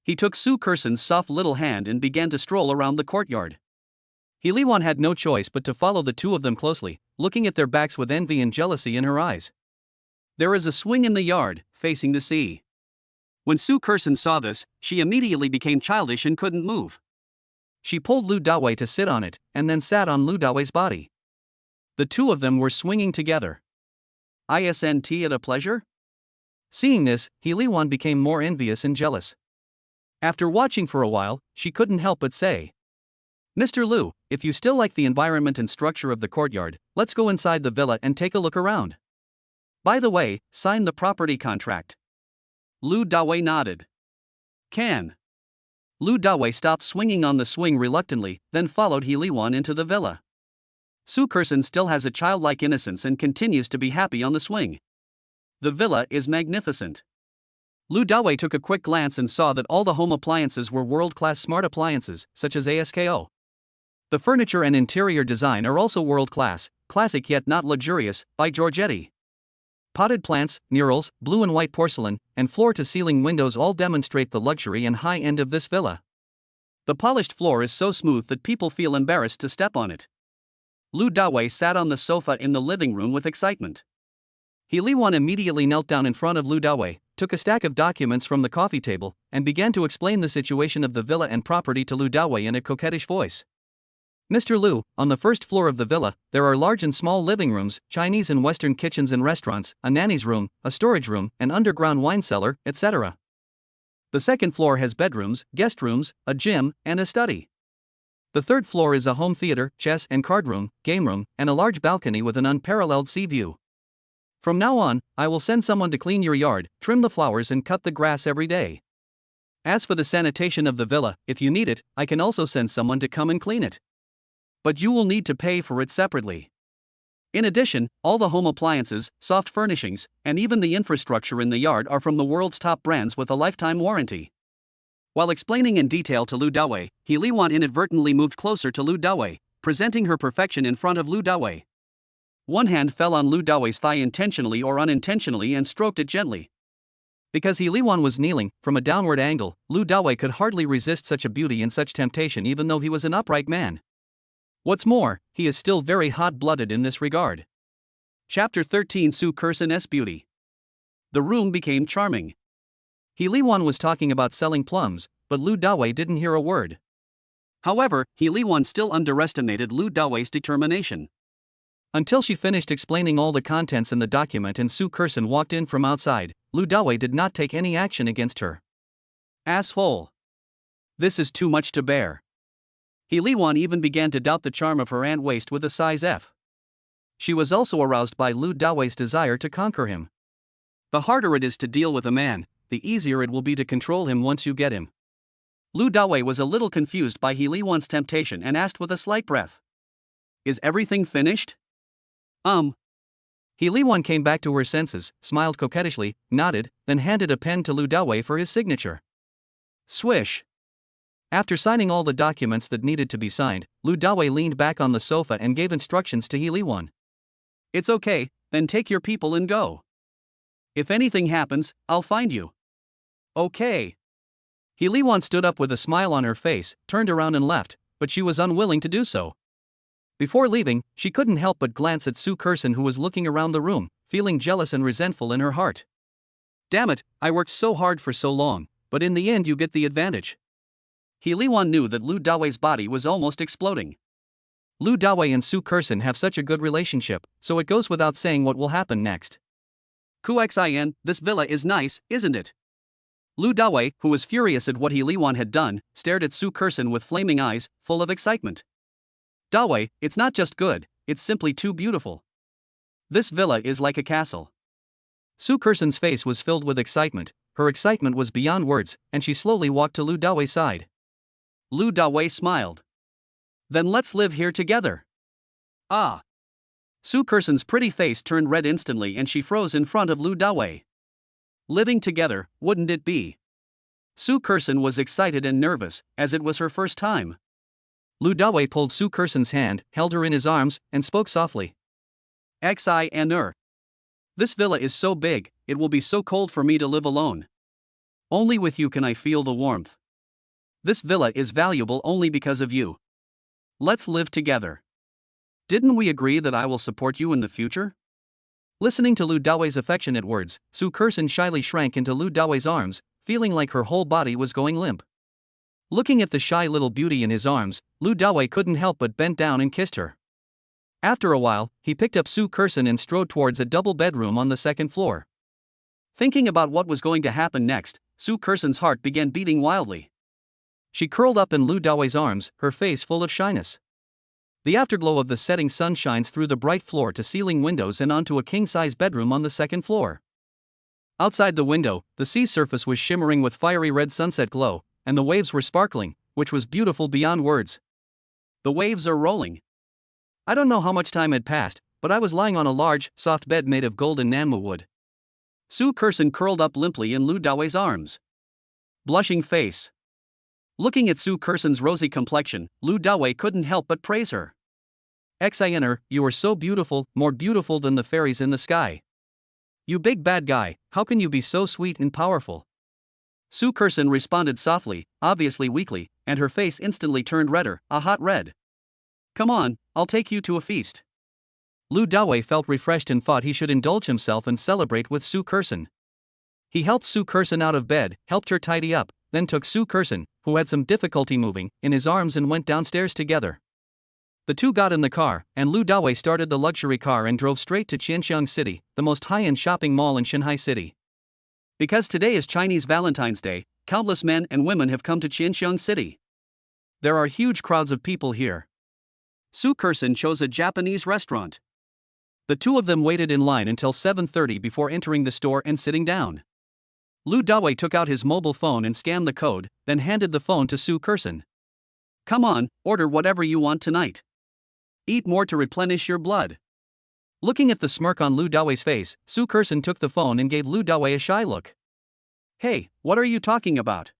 He took Su Kursen's soft little hand and began to stroll around the courtyard. He Liwan had no choice but to follow the two of them closely, looking at their backs with envy and jealousy in her eyes. There is a swing in the yard, facing the sea. When Su Kursen saw this, she immediately became childish and couldn't move. She pulled Lu Dawei to sit on it, and then sat on Lu Dawei's body. The two of them were swinging together. Isn't it a pleasure? Seeing this, He Liwan became more envious and jealous. After watching for a while, she couldn't help but say, "Mr. Lu, if you still like the environment and structure of the courtyard, let's go inside the villa and take a look around. By the way, sign the property contract." Lu Dawei nodded. Can. Lu Dawei stopped swinging on the swing reluctantly, then followed He Liwan into the villa. Su Kursen still has a childlike innocence and continues to be happy on the swing. The villa is magnificent. Lu Dawei took a quick glance and saw that all the home appliances were world-class smart appliances, such as ASKO. The furniture and interior design are also world-class, classic yet not luxurious, by Giorgetti. Potted plants, murals, blue and white porcelain, and floor-to-ceiling windows all demonstrate the luxury and high end of this villa. The polished floor is so smooth that people feel embarrassed to step on it. Lu Dawei sat on the sofa in the living room with excitement. He Liwan immediately knelt down in front of Lu Dawei, took a stack of documents from the coffee table, and began to explain the situation of the villa and property to Lu Dawei in a coquettish voice. "Mr. Lu, on the first floor of the villa, there are large and small living rooms, Chinese and Western kitchens and restaurants, a nanny's room, a storage room, an underground wine cellar, etc. The second floor has bedrooms, guest rooms, a gym, and a study. The third floor is a home theater, chess and card room, game room, and a large balcony with an unparalleled sea view. From now on, I will send someone to clean your yard, trim the flowers and cut the grass every day. As for the sanitation of the villa, if you need it, I can also send someone to come and clean it. But you will need to pay for it separately. In addition, all the home appliances, soft furnishings, and even the infrastructure in the yard are from the world's top brands with a lifetime warranty." While explaining in detail to Lu Dawei, He Liwan inadvertently moved closer to Lu Dawei, presenting her perfection in front of Lu Dawei. One hand fell on Lu Dawei's thigh intentionally or unintentionally and stroked it gently. Because He Liwan was kneeling, from a downward angle, Lu Dawei could hardly resist such a beauty and such temptation even though he was an upright man. What's more, he is still very hot-blooded in this regard. Chapter 13 Su Kursen's Beauty. The room became charming. He Liwan was talking about selling plums, but Lu Dawei didn't hear a word. However, He Liwan still underestimated Lu Dawei's determination. Until she finished explaining all the contents in the document and Su Kursen walked in from outside, Lu Dawei did not take any action against her. Asshole. This is too much to bear. He Liwan even began to doubt the charm of her ant waist with a size F. She was also aroused by Lu Dawei's desire to conquer him. The harder it is to deal with a man, the easier it will be to control him once you get him. Lu Dawei was a little confused by He Liwan's temptation and asked with a slight breath, "Is everything finished?" He Liwan came back to her senses, smiled coquettishly, nodded, then handed a pen to Lu Dawei for his signature. Swish. After signing all the documents that needed to be signed, Lu Dawei leaned back on the sofa and gave instructions to He Liwan. "It's okay, then take your people and go. If anything happens, I'll find you." "Okay." He Liwan stood up with a smile on her face, turned around and left, but she was unwilling to do so. Before leaving, she couldn't help but glance at Su Kursen who was looking around the room, feeling jealous and resentful in her heart. "Damn it, I worked so hard for so long, but in the end you get the advantage." He Liwan knew that Lu Dawei's body was almost exploding. Lu Dawei and Su Kursen have such a good relationship, so it goes without saying what will happen next. "Xin, this villa is nice, isn't it?" Lu Dawei, who was furious at what He Liwan had done, stared at Su Kursen with flaming eyes, full of excitement. "Dawei, it's not just good, it's simply too beautiful. This villa is like a castle." Su Kursen's face was filled with excitement, her excitement was beyond words, and she slowly walked to Lu Dawei's side. Lu Dawei smiled. "Then let's live here together." "Ah." Su Kursen's pretty face turned red instantly and she froze in front of Lu Dawei. Living together, wouldn't it be? Su Kursen was excited and nervous, as it was her first time. Lu Dawei pulled Su Kursen's hand, held her in his arms, and spoke softly. "Xin. This villa is so big, it will be so cold for me to live alone. Only with you can I feel the warmth. This villa is valuable only because of you. Let's live together. Didn't we agree that I will support you in the future? Listening to Lu Dawe's affectionate words, Su Kerson shyly shrank into Lu Dawe's arms, feeling like her whole body was going limp. Looking at the shy little beauty in his arms, Lu Dawe couldn't help but bent down and kissed her. After a while, he picked up Su Kerson and strode towards a double bedroom on the second floor. Thinking about what was going to happen next, Su Kerson's heart began beating wildly. She curled up in Lu Dawe's arms, her face full of shyness. The afterglow of the setting sun shines through the bright floor-to-ceiling windows and onto a king-size bedroom on the second floor. Outside the window, the sea surface was shimmering with fiery red sunset glow, and the waves were sparkling, which was beautiful beyond words. The waves are rolling. I don't know how much time had passed, but I was lying on a large, soft bed made of golden nanmu wood. Su Kerson curled up limply in Lu Dawe's arms. Blushing face. Looking at Su Kerson's rosy complexion, Lu Dawe couldn't help but praise her. Xiner, you are so beautiful, more beautiful than the fairies in the sky. You big bad guy, how can you be so sweet and powerful? Su Kerson responded softly, obviously weakly, and her face instantly turned redder, a hot red. Come on, I'll take you to a feast. Lu Dawe felt refreshed and thought he should indulge himself and celebrate with Su Kerson. He helped Su Kerson out of bed, helped her tidy up, then took Su Kerson, who had some difficulty moving, in his arms and went downstairs together. The two got in the car, and Lu Dawe started the luxury car and drove straight to Qianxiang City, the most high-end shopping mall in Shanghai City. Because today is Chinese Valentine's Day, countless men and women have come to Qianxiang City. There are huge crowds of people here. Su Kerson chose a Japanese restaurant. The two of them waited in line until 7:30 before entering the store and sitting down. Lu Dawe took out his mobile phone and scanned the code, then handed the phone to Su Kerson. Come on, order whatever you want tonight. Eat more to replenish your blood. Looking at the smirk on Lu Dawe's face, Su Kerson took the phone and gave Lu Dawe a shy look. Hey, what are you talking about?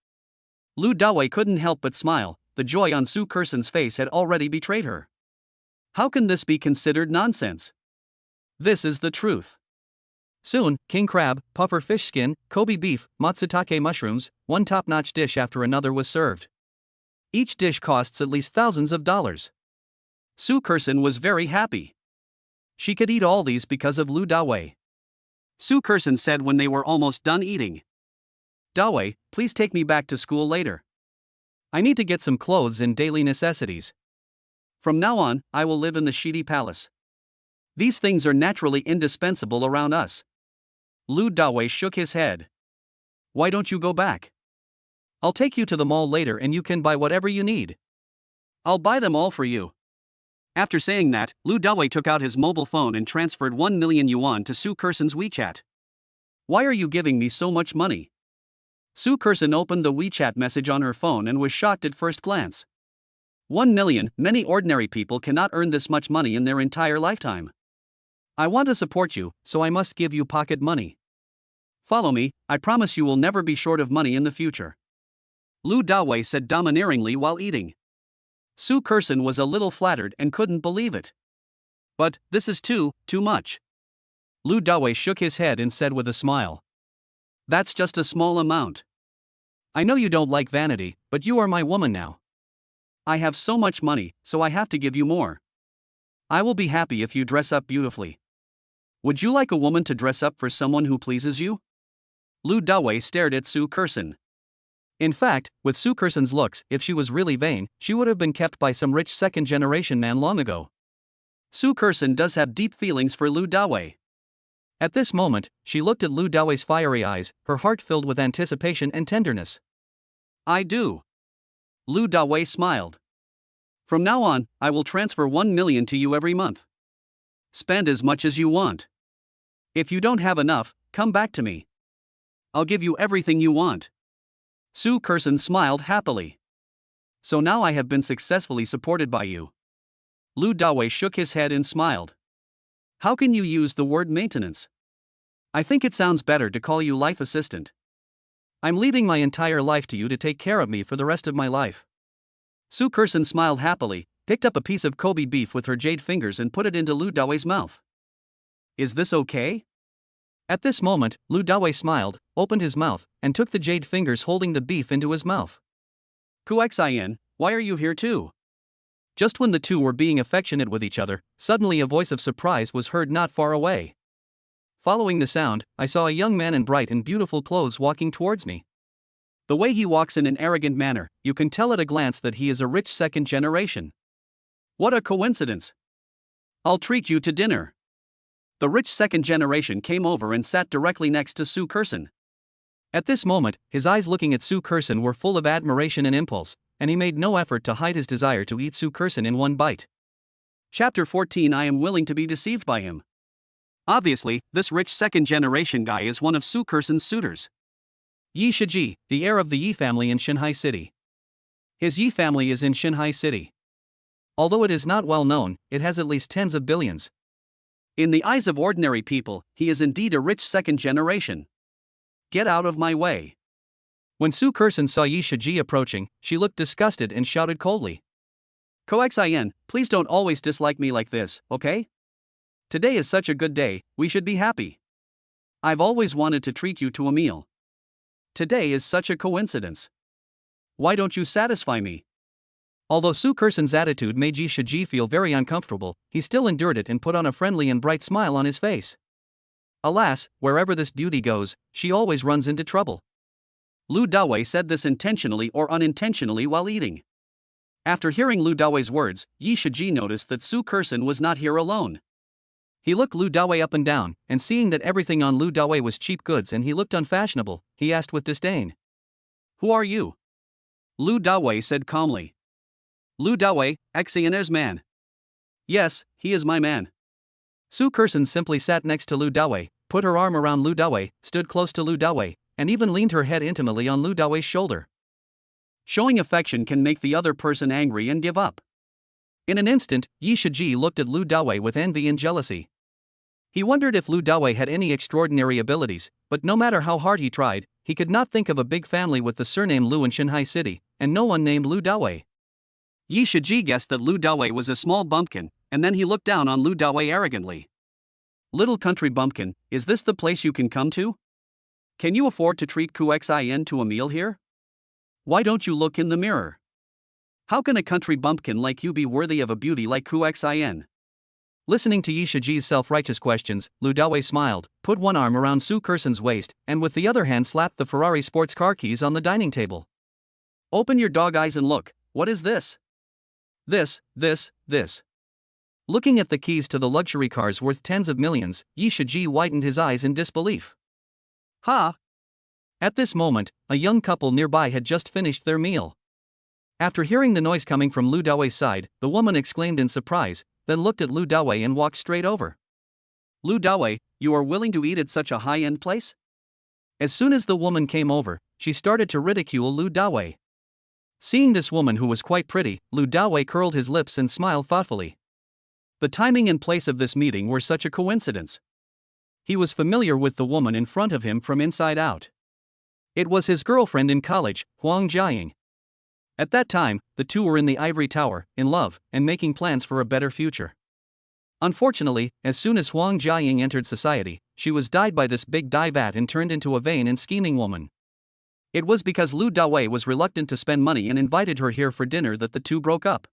Lu Dawe couldn't help but smile, the joy on Su Kerson's face had already betrayed her. How can this be considered nonsense? This is the truth. Soon, king crab, puffer fish skin, Kobe beef, matsutake mushrooms, one top-notch dish after another was served. Each dish costs at least thousands of dollars. Su Kerson was very happy. She could eat all these because of Lu Dawe. Su Kerson said when they were almost done eating. Dawe, please take me back to school later. I need to get some clothes and daily necessities. From now on, I will live in the Shidi Palace. These things are naturally indispensable around us. Lu Dawe shook his head. Why don't you go back? I'll take you to the mall later and you can buy whatever you need. I'll buy them all for you. After saying that, Lu Dawe took out his mobile phone and transferred 1 million yuan to Su Kerson's WeChat. Why are you giving me so much money? Su Kerson opened the WeChat message on her phone and was shocked at first glance. 1 million, many ordinary people cannot earn this much money in their entire lifetime. I want to support you, so I must give you pocket money. Follow me, I promise you will never be short of money in the future. Lu Dawe said domineeringly while eating. Su Kerson was a little flattered and couldn't believe it. But, this is too much. Lu Dawe shook his head and said with a smile. That's just a small amount. I know you don't like vanity, but you are my woman now. I have so much money, so I have to give you more. I will be happy if you dress up beautifully. Would you like a woman to dress up for someone who pleases you? Lu Dawe stared at Su Kerson. In fact, with Su Kerson's looks, if she was really vain, she would have been kept by some rich second-generation man long ago. Su Kerson does have deep feelings for Lu Dawe. At this moment, she looked at Lu Dawe's fiery eyes, her heart filled with anticipation and tenderness. I do. Lu Dawe smiled. From now on, I will transfer 1 million to you every month. Spend as much as you want. If you don't have enough, come back to me. I'll give you everything you want. Su Kerson smiled happily. So now I have been successfully supported by you. Lu Dawe shook his head and smiled. How can you use the word maintenance? I think it sounds better to call you life assistant. I'm leaving my entire life to you to take care of me for the rest of my life. Su Kerson smiled happily, picked up a piece of Kobe beef with her jade fingers and put it into Lu Dawe's mouth. Is this okay? At this moment, Lu Dawei smiled, opened his mouth, and took the jade fingers holding the beef into his mouth. Xin, why are you here too? Just when the two were being affectionate with each other, suddenly a voice of surprise was heard not far away. Following the sound, I saw a young man in bright and beautiful clothes walking towards me. The way he walks in an arrogant manner, you can tell at a glance that he is a rich second generation. What a coincidence! I'll treat you to dinner. The rich second generation came over and sat directly next to Su Kerson. At this moment, his eyes looking at Su Kerson were full of admiration and impulse, and he made no effort to hide his desire to eat Su Kerson in one bite. Chapter 14. I am willing to be deceived by him. Obviously, this rich second generation guy is one of Su Kerson's suitors. Yi Shiji, the heir of the Yi family in Shanghai City. His Yi family is in Shanghai City. Although it is not well known, it has at least tens of billions. In the eyes of ordinary people, he is indeed a rich second generation. Get out of my way. When Su Kerson saw Yi Shiji approaching, she looked disgusted and shouted coldly. Xin, please don't always dislike me like this, okay? Today is such a good day, we should be happy. I've always wanted to treat you to a meal. Today is such a coincidence. Why don't you satisfy me? Although Su Kerson's attitude made Yi Shiji feel very uncomfortable, he still endured it and put on a friendly and bright smile on his face. Alas, wherever this beauty goes, she always runs into trouble. Lu Dawei said this intentionally or unintentionally while eating. After hearing Lu Dawei's words, Yi Shiji noticed that Su Kerson was not here alone. He looked Lu Dawei up and down, and seeing that everything on Lu Dawei was cheap goods and he looked unfashionable, he asked with disdain. Who are you? Lu Dawei said calmly. Lu Dawei, Xion's man. Yes, he is my man. Su Kerson simply sat next to Lu Dawei, put her arm around Lu Dawei, stood close to Lu Dawei, and even leaned her head intimately on Lu Dawei's shoulder. Showing affection can make the other person angry and give up. In an instant, Yi Shiji looked at Lu Dawei with envy and jealousy. He wondered if Lu Dawei had any extraordinary abilities, but no matter how hard he tried, he could not think of a big family with the surname Lu in Shanghai City, and no one named Lu Dawei. Yi Shiji guessed that Lu Dawei was a small bumpkin, and then he looked down on Lu Dawei arrogantly. Little country bumpkin, is this the place you can come to? Can you afford to treat Xin to a meal here? Why don't you look in the mirror? How can a country bumpkin like you be worthy of a beauty like Xin? Listening to Yi Shiji's self-righteous questions, Lu Dawei smiled, put one arm around Su Kerson's waist, and with the other hand slapped the Ferrari sports car keys on the dining table. Open your dog eyes and look, what is this? This. Looking at the keys to the luxury cars worth tens of millions, Yi Shiji widened his eyes in disbelief. Ha! At this moment, a young couple nearby had just finished their meal. After hearing the noise coming from Lu Dawei's side, the woman exclaimed in surprise, then looked at Lu Dawei and walked straight over. Lu Dawei, you are willing to eat at such a high-end place? As soon as the woman came over, she started to ridicule Lu Dawei. Seeing this woman who was quite pretty, Lu Dawei curled his lips and smiled thoughtfully. The timing and place of this meeting were such a coincidence. He was familiar with the woman in front of him from inside out. It was his girlfriend in college, Huang Jiaying. At that time, the two were in the ivory tower, in love, and making plans for a better future. Unfortunately, as soon as Huang Jiaying entered society, she was dyed by this big dye vat and turned into a vain and scheming woman. It was because Lu Dawei was reluctant to spend money and invited her here for dinner that the two broke up.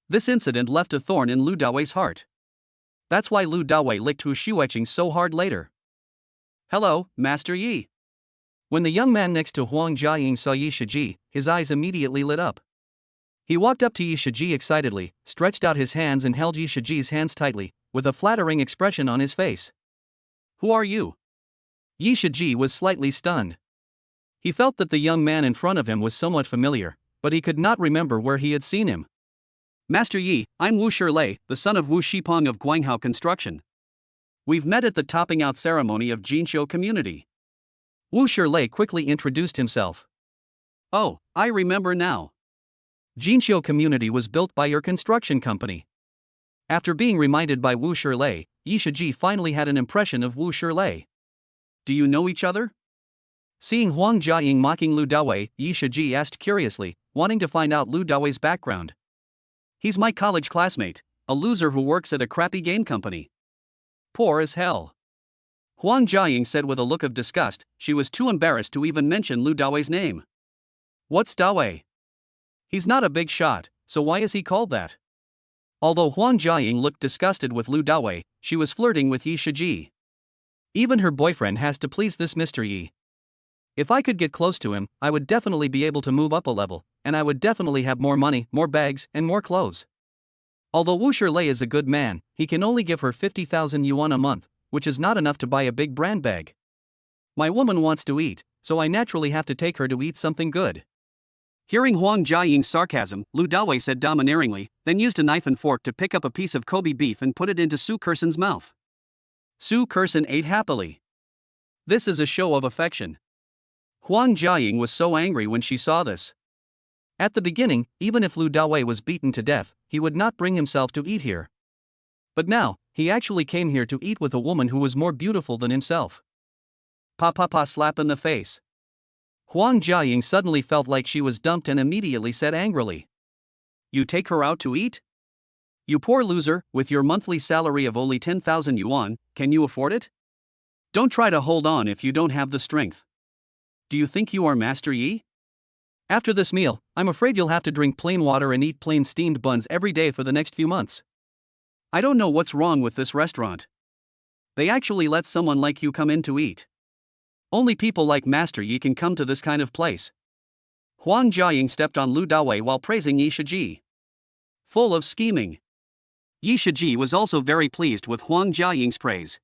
This incident left a thorn in Lu Dawei's heart. That's why Lu Dawei licked Hu Shueching so hard later. Hello, Master Yi. When the young man next to Huang Jiaying saw Yi Shiji, his eyes immediately lit up. He walked up to Yi Shiji excitedly, stretched out his hands and held Yi Shiji's hands tightly, with a flattering expression on his face. Who are you? Yi Shiji was slightly stunned. He felt that the young man in front of him was somewhat familiar, but he could not remember where he had seen him. Master Yi, I'm Wu Shilei, the son of Wu Shipeng of Guanghao Construction. We've met at the topping out ceremony of Jinqiu community. Wu Shilei quickly introduced himself. Oh, I remember now. Jinqiu community was built by your construction company. After being reminded by Wu Shilei, Yi Shiji finally had an impression of Wu Shilei. Do you know each other? Seeing Huang Jiaying mocking Lu Dawei, Yi Shiji asked curiously, wanting to find out Lu Dawei's background. He's my college classmate, a loser who works at a crappy game company. Poor as hell. Huang Jiaying said with a look of disgust. She was too embarrassed to even mention Lu Dawei's name. What's Dawei? He's not a big shot, so why is he called that? Although Huang Jiaying looked disgusted with Lu Dawei, she was flirting with Yi Shiji. Even her boyfriend has to please this Mr. Yi. If I could get close to him, I would definitely be able to move up a level, and I would definitely have more money, more bags, and more clothes. Although Wu Shilei is a good man, he can only give her 50,000 yuan a month, which is not enough to buy a big brand bag. My woman wants to eat, so I naturally have to take her to eat something good. Hearing Huang Jiaying's sarcasm, Lu Dawei said domineeringly, then used a knife and fork to pick up a piece of Kobe beef and put it into Su Kersen's mouth. Su Kersen ate happily. This is a show of affection. Huang Jiaying was so angry when she saw this. At the beginning, even if Lu Dawei was beaten to death, he would not bring himself to eat here. But now, he actually came here to eat with a woman who was more beautiful than himself. Pa slap in the face. Huang Jiaying suddenly felt like she was dumped and immediately said angrily. You take her out to eat? You poor loser, with your monthly salary of only 10,000 yuan, can you afford it? Don't try to hold on if you don't have the strength. Do you think you are Master Yi? After this meal, I'm afraid you'll have to drink plain water and eat plain steamed buns every day for the next few months. I don't know what's wrong with this restaurant. They actually let someone like you come in to eat. Only people like Master Yi can come to this kind of place. Huang Jiaying stepped on Lu Dawei while praising Yi Shiji. Full of scheming. Yi Shiji was also very pleased with Huang Jiaying's praise.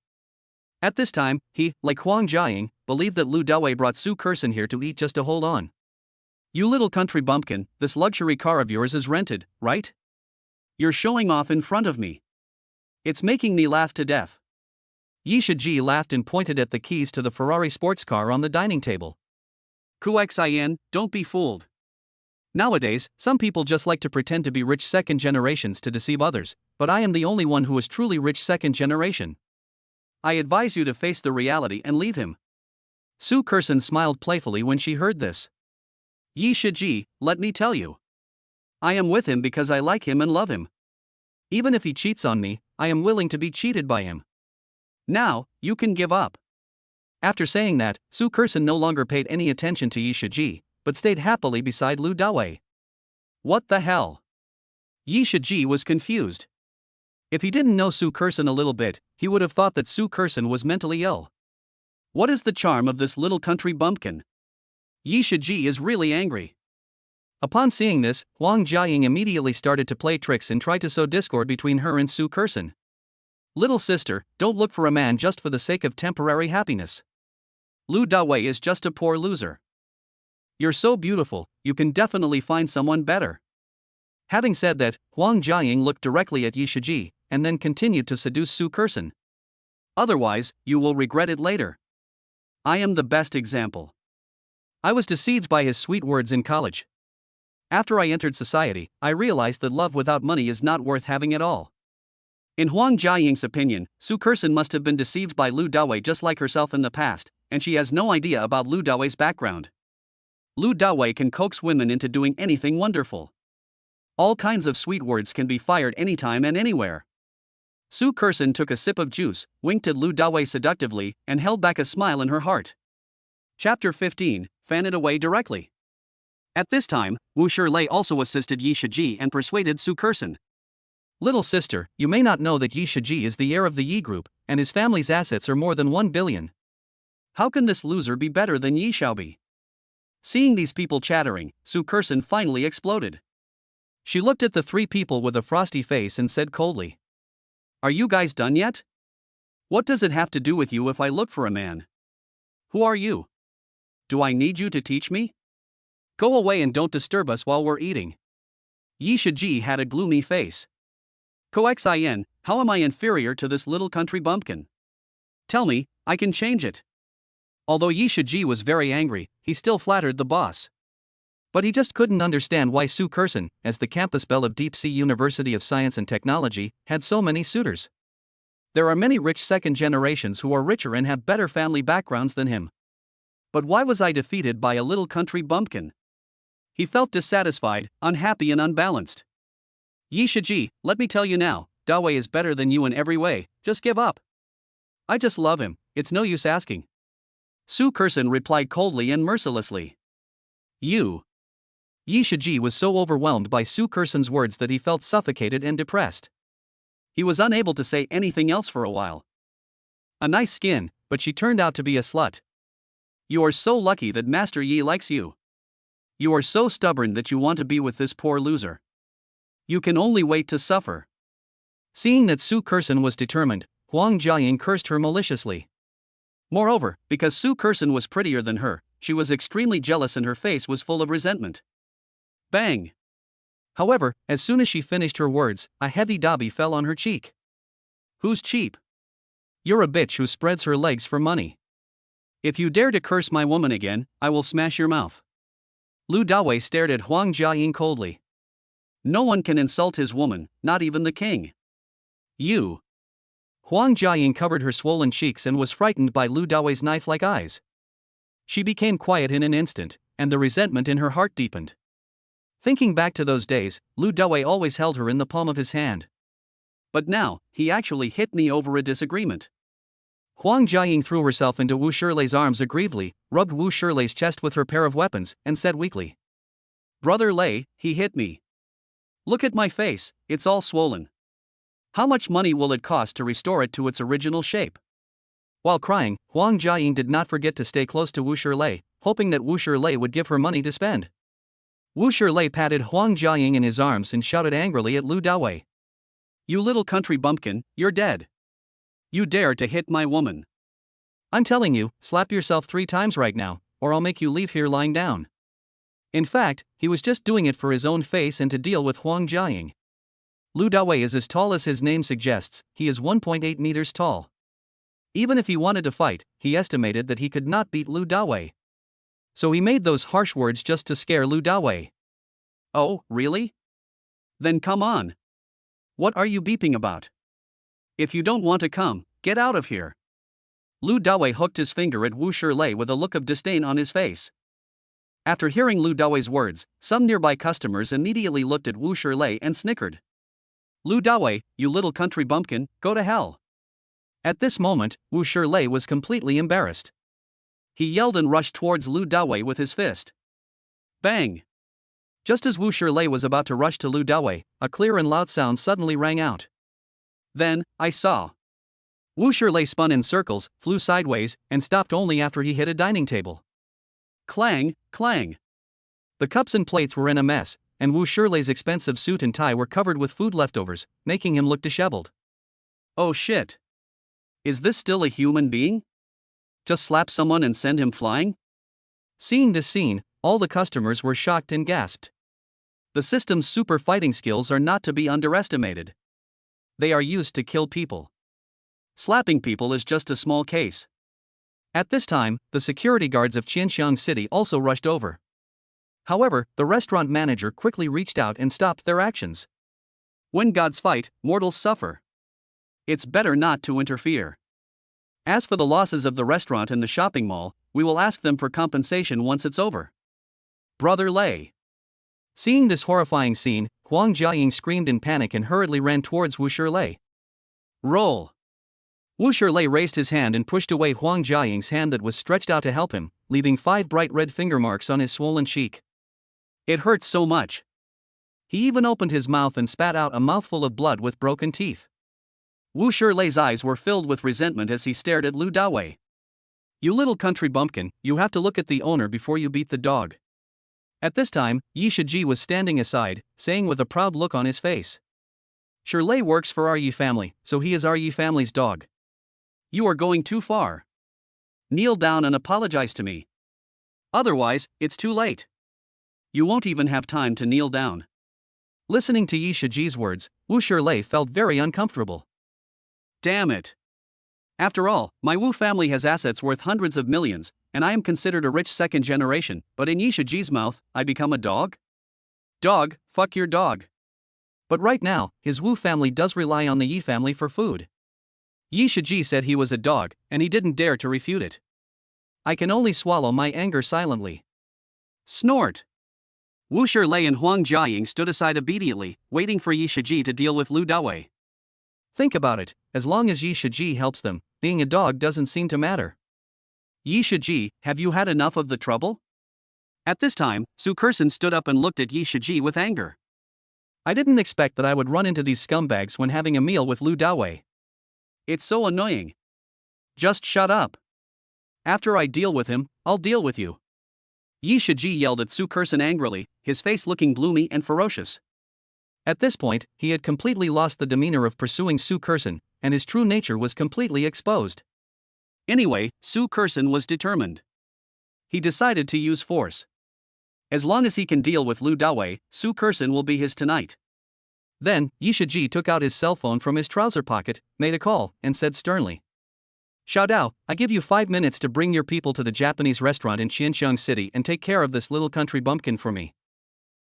At this time, he, like Huang Jiaying, believed that Lu Dawei brought Su Kersen here to eat just to hold on. You little country bumpkin, this luxury car of yours is rented, right? You're showing off in front of me. It's making me laugh to death. Yi Shiji laughed and pointed at the keys to the Ferrari sports car on the dining table. Xin, don't be fooled. Nowadays, some people just like to pretend to be rich second generations to deceive others, but I am the only one who is truly rich second generation. I advise you to face the reality and leave him. Su Kersen smiled playfully when she heard this. Yi Shiji, let me tell you. I am with him because I like him and love him. Even if he cheats on me, I am willing to be cheated by him. Now, you can give up. After saying that, Su Kersen no longer paid any attention to Yi Shiji, but stayed happily beside Lu Dawei. What the hell? Yi Shiji was confused. If he didn't know Su Kersen a little bit, he would have thought that Su Kersen was mentally ill. What is the charm of this little country bumpkin? Yi Shiji is really angry. Upon seeing this, Huang Jiaying immediately started to play tricks and try to sow discord between her and Su Kersen. Little sister, don't look for a man just for the sake of temporary happiness. Lu Dawei is just a poor loser. You're so beautiful, you can definitely find someone better. Having said that, Huang Jiaying looked directly at Yi Shiji, and then continued to seduce Su Kersen. Otherwise, you will regret it later. I am the best example. I was deceived by his sweet words in college. After I entered society, I realized that love without money is not worth having at all. In Huang Jiaying's opinion, Su Kersen must have been deceived by Lu Dawei just like herself in the past, and she has no idea about Lu Dawei's background. Lu Dawei can coax women into doing anything wonderful. All kinds of sweet words can be fired anytime and anywhere. Su Kersen took a sip of juice, winked at Lu Dawei seductively, and held back a smile in her heart. Chapter 15, Fan it away directly. At this time, Wu Shilei also assisted Yi Shiji and persuaded Su Kersen. Little sister, you may not know that Yi Shiji is the heir of the Yi Group, and his family's assets are more than 1 billion. How can this loser be better than Yi Xiaobi? Seeing these people chattering, Su Kersen finally exploded. She looked at the three people with a frosty face and said coldly, Are you guys done yet? What does it have to do with you if I look for a man? Who are you? Do I need you to teach me? Go away and don't disturb us while we're eating. Yi Shiji had a gloomy face. Xin, how am I inferior to this little country bumpkin? Tell me, I can change it. Although Yi Shiji was very angry, he still flattered the boss. But he just couldn't understand why Su Kersen, as the campus belle of Deep Sea University of Science and Technology, had so many suitors. There are many rich second generations who are richer and have better family backgrounds than him. But why was I defeated by a little country bumpkin? He felt dissatisfied, unhappy and unbalanced. Yi Shiji, let me tell you now, Dawei is better than you in every way, just give up. I just love him, it's no use asking. Su Kursun replied coldly and mercilessly. You. Yi Shiji was so overwhelmed by Su Kursun's words that he felt suffocated and depressed. He was unable to say anything else for a while. A nice skin, but she turned out to be a slut. You are so lucky that Master Yi likes you. You are so stubborn that you want to be with this poor loser. You can only wait to suffer. Seeing that Su Kursun was determined, Huang Jiaying cursed her maliciously. Moreover, because Su Kursun was prettier than her, she was extremely jealous and her face was full of resentment. Bang! However, as soon as she finished her words, a heavy dabi fell on her cheek. Who's cheap? You're a bitch who spreads her legs for money. If you dare to curse my woman again, I will smash your mouth. Lu Dawei stared at Huang Jiaying coldly. No one can insult his woman, not even the king. You. Huang Jiaying covered her swollen cheeks and was frightened by Lu Dawei's knife-like eyes. She became quiet in an instant, and the resentment in her heart deepened. Thinking back to those days, Lu Dawei always held her in the palm of his hand. But now, he actually hit me over a disagreement. Huang Jiaying threw herself into Wu Shilei's arms aggrievedly, rubbed Wu Shilei's chest with her pair of weapons, and said weakly. Brother Lei, he hit me. Look at my face, it's all swollen. How much money will it cost to restore it to its original shape? While crying, Huang Jiaying did not forget to stay close to Wu Shilei, hoping that Wu Shilei would give her money to spend. Wu Shilei patted Huang Jiaying in his arms and shouted angrily at Lu Dawei. You little country bumpkin, you're dead. You dare to hit my woman. I'm telling you, slap yourself 3 times right now, or I'll make you leave here lying down. In fact, he was just doing it for his own face and to deal with Huang Jiaying. Lu Dawei is as tall as his name suggests, he is 1.8 meters tall. Even if he wanted to fight, he estimated that he could not beat Lu Dawei. So he made those harsh words just to scare Lu Dawei. Oh, really? Then come on. What are you beeping about? If you don't want to come, get out of here. Lu Dawei hooked his finger at Wu Shilei with a look of disdain on his face. After hearing Lu Dawei's words, some nearby customers immediately looked at Wu Shilei and snickered. Lu Dawei, you little country bumpkin, go to hell. At this moment, Wu Shilei was completely embarrassed. He yelled and rushed towards Lu Dawei with his fist. Bang! Just as Wu Shilei was about to rush to Lu Dawei, a clear and loud sound suddenly rang out. Then, I saw. Wu Shilei spun in circles, flew sideways, and stopped only after he hit a dining table. Clang, clang. The cups and plates were in a mess, and Wu Shilei's expensive suit and tie were covered with food leftovers, making him look disheveled. Oh shit. Is this still a human being? Just slap someone and send him flying? Seeing this scene, all the customers were shocked and gasped. The system's super fighting skills are not to be underestimated. They are used to kill people. Slapping people is just a small case. At this time, the security guards of Qianxiang City also rushed over. However, the restaurant manager quickly reached out and stopped their actions. When gods fight, mortals suffer. It's better not to interfere. As for the losses of the restaurant and the shopping mall, we will ask them for compensation once it's over. Brother Lei. Seeing this horrifying scene, Huang Jiaying screamed in panic and hurriedly ran towards Wu Shilei. Roll! Wu Shilei raised his hand and pushed away Huang Jiaying's hand that was stretched out to help him, leaving 5 bright red finger marks on his swollen cheek. It hurt so much. He even opened his mouth and spat out a mouthful of blood with broken teeth. Wu Shilei's eyes were filled with resentment as he stared at Lu Dawei. You little country bumpkin, you have to look at the owner before you beat the dog. At this time, Yi Shiji was standing aside, saying with a proud look on his face. Shilei works for our Yi family, so he is our Yi family's dog. You are going too far. Kneel down and apologize to me. Otherwise, it's too late. You won't even have time to kneel down. Listening to Yi Shiji's words, Wu Shilei felt very uncomfortable. Damn it. After all, my Wu family has assets worth hundreds of millions, and I am considered a rich second generation, but in Yi Shiji's mouth, I become a dog? Dog, fuck your dog. But right now, his Wu family does rely on the Yi family for food. Yi Shiji said he was a dog, and he didn't dare to refute it. I can only swallow my anger silently. Snort. Wu Shilei and Huang Jiaying stood aside obediently, waiting for Yi Shiji to deal with Lu Dawei. Think about it, as long as Yi Shiji helps them, being a dog doesn't seem to matter. Yi Shiji, have you had enough of the trouble? At this time, Su Kerson stood up and looked at Yi Shiji with anger. I didn't expect that I would run into these scumbags when having a meal with Lu Dawei. It's so annoying. Just shut up. After I deal with him, I'll deal with you. Yi Shiji yelled at Su Kerson angrily, his face looking gloomy and ferocious. At this point, he had completely lost the demeanor of pursuing Su Kerson, and his true nature was completely exposed. Anyway, Su Kerson was determined. He decided to use force. As long as he can deal with Lu Dawei, Su Kerson will be his tonight. Then, Yi Shiji took out his cell phone from his trouser pocket, made a call, and said sternly, Xiao Dao, I give you 5 minutes to bring your people to the Japanese restaurant in Qianxiang City and take care of this little country bumpkin for me.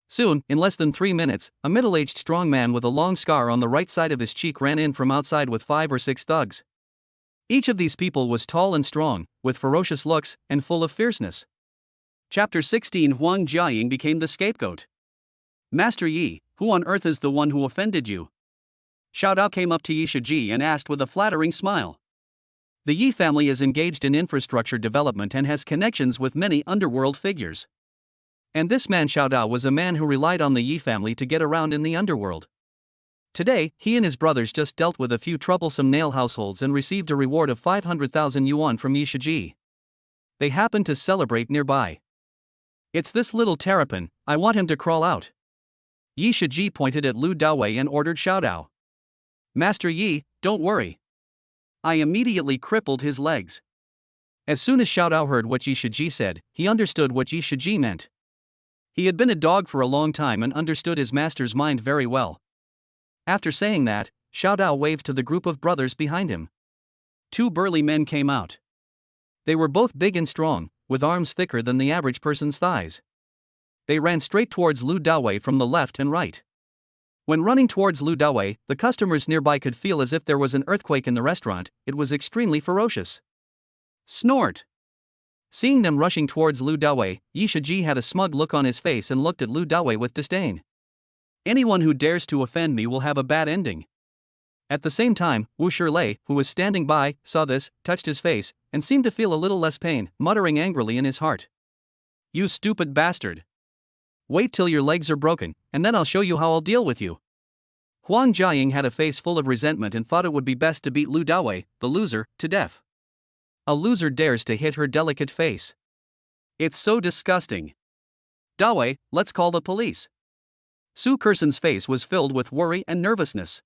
Soon, in less than 3 minutes, a middle-aged strong man with a long scar on the right side of his cheek ran in from outside with 5 or 6 thugs. Each of these people was tall and strong, with ferocious looks, and full of fierceness. Chapter 16 Huang Jiaying became the scapegoat. Master Yi, who on earth is the one who offended you? Xiao Dao came up to Yi Shiji and asked with a flattering smile. The Yi family is engaged in infrastructure development and has connections with many underworld figures. And this man Xiao Dao was a man who relied on the Yi family to get around in the underworld. Today, he and his brothers just dealt with a few troublesome nail households and received a reward of 500,000 yuan from Yi Shiji. They happened to celebrate nearby. It's this little terrapin, I want him to crawl out. Yi Shiji pointed at Lu Dawei and ordered Xiao Dao. Master Yi, don't worry. I immediately crippled his legs. As soon as Xiao Dao heard what Yi Shiji said, he understood what Yi Shiji meant. He had been a dog for a long time and understood his master's mind very well. After saying that, Xiao Dao waved to the group of brothers behind him. 2 burly men came out. They were both big and strong, with arms thicker than the average person's thighs. They ran straight towards Lu Dawei from the left and right. When running towards Lu Dawei, the customers nearby could feel as if there was an earthquake in the restaurant. It was extremely ferocious. Snort! Seeing them rushing towards Lu Dawei, Yi Shiji had a smug look on his face and looked at Lu Dawei with disdain. Anyone who dares to offend me will have a bad ending. At the same time, Wu Shilei, who was standing by, saw this, touched his face, and seemed to feel a little less pain, muttering angrily in his heart. You stupid bastard! Wait till your legs are broken, and then I'll show you how I'll deal with you. Huang Jiaying had a face full of resentment and thought it would be best to beat Lu Dawei, the loser, to death. A loser dares to hit her delicate face. It's so disgusting. Dawei, let's call the police. Su Kerson's face was filled with worry and nervousness.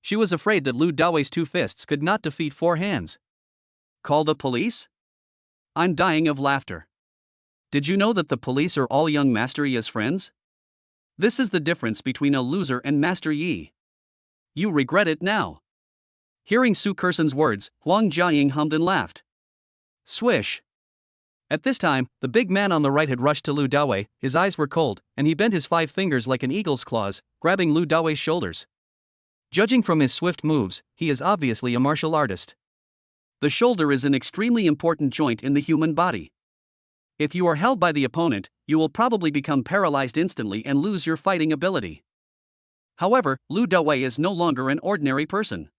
She was afraid that Lu Dawei's 2 fists could not defeat 4 hands. Call the police? I'm dying of laughter. Did you know that the police are all young Master Yi's friends? This is the difference between a loser and Master Yi. You regret it now. Hearing Su Kerson's words, Huang Jiaying hummed and laughed. Swish! At this time, the big man on the right had rushed to Lu Dawei, his eyes were cold, and he bent his 5 fingers like an eagle's claws, grabbing Lu Dawei's shoulders. Judging from his swift moves, he is obviously a martial artist. The shoulder is an extremely important joint in the human body. If you are held by the opponent, you will probably become paralyzed instantly and lose your fighting ability. However, Lu Dawei is no longer an ordinary person.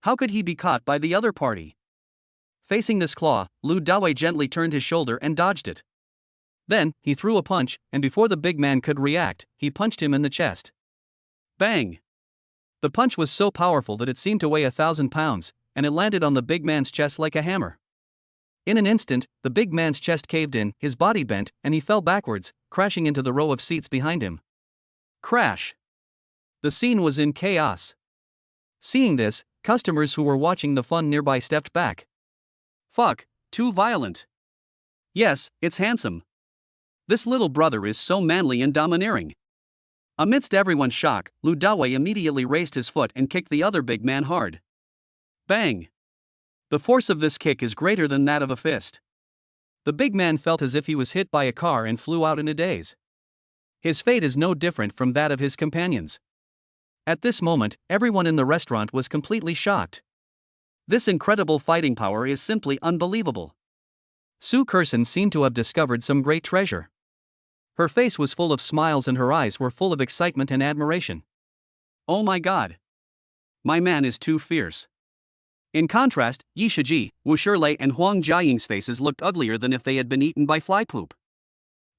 How could he be caught by the other party? Facing this claw, Lu Dawei gently turned his shoulder and dodged it. Then, he threw a punch, and before the big man could react, he punched him in the chest. Bang! The punch was so powerful that it seemed to weigh 1,000 pounds, and it landed on the big man's chest like a hammer. In an instant, the big man's chest caved in, his body bent, and he fell backwards, crashing into the row of seats behind him. Crash! The scene was in chaos. Seeing this, customers who were watching the fun nearby stepped back. Fuck, too violent. Yes, it's handsome. This little brother is so manly and domineering. Amidst everyone's shock, Lu Dawei immediately raised his foot and kicked the other big man hard. Bang! The force of this kick is greater than that of a fist. The big man felt as if he was hit by a car and flew out in a daze. His fate is no different from that of his companions. At this moment, everyone in the restaurant was completely shocked. This incredible fighting power is simply unbelievable. Su Kerson seemed to have discovered some great treasure. Her face was full of smiles and her eyes were full of excitement and admiration. Oh my God! my man is too fierce. In contrast, Yi Shiji, Wu Shilei and Huang Jiaying's faces looked uglier than if they had been eaten by fly poop.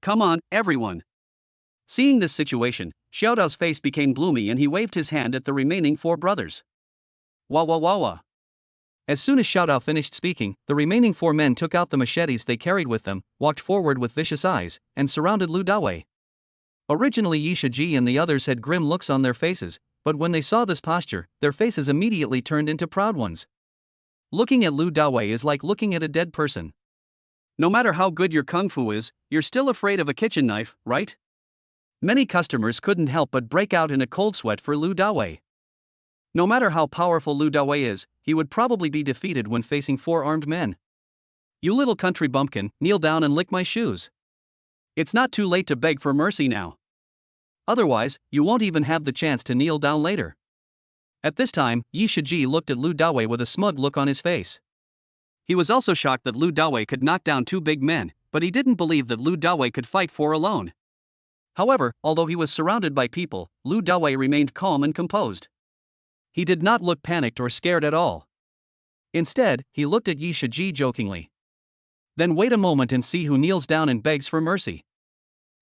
Come on, everyone. Seeing this situation, Xiao Dao's face became gloomy and he waved his hand at the remaining 4 brothers. Wah wah wah wah. As soon as Xiao Dao finished speaking, the remaining 4 men took out the machetes they carried with them, walked forward with vicious eyes, and surrounded Lu Dawei. Originally Yi Shiji and the others had grim looks on their faces, but when they saw this posture, their faces immediately turned into proud ones. Looking at Lu Dawei is like looking at a dead person. No matter how good your kung fu is, you're still afraid of a kitchen knife, right? Many customers couldn't help but break out in a cold sweat for Lu Dawei. No matter how powerful Lu Dawei is, he would probably be defeated when facing 4 armed men. You little country bumpkin, kneel down and lick my shoes. It's not too late to beg for mercy now. Otherwise, you won't even have the chance to kneel down later. At this time, Yi Shiji looked at Lu Dawei with a smug look on his face. He was also shocked that Lu Dawei could knock down 2 big men, but he didn't believe that Lu Dawei could fight 4 alone. However, although he was surrounded by people, Lu Dawei remained calm and composed. He did not look panicked or scared at all. Instead, he looked at Yi Shiji jokingly. Then wait a moment and see who kneels down and begs for mercy.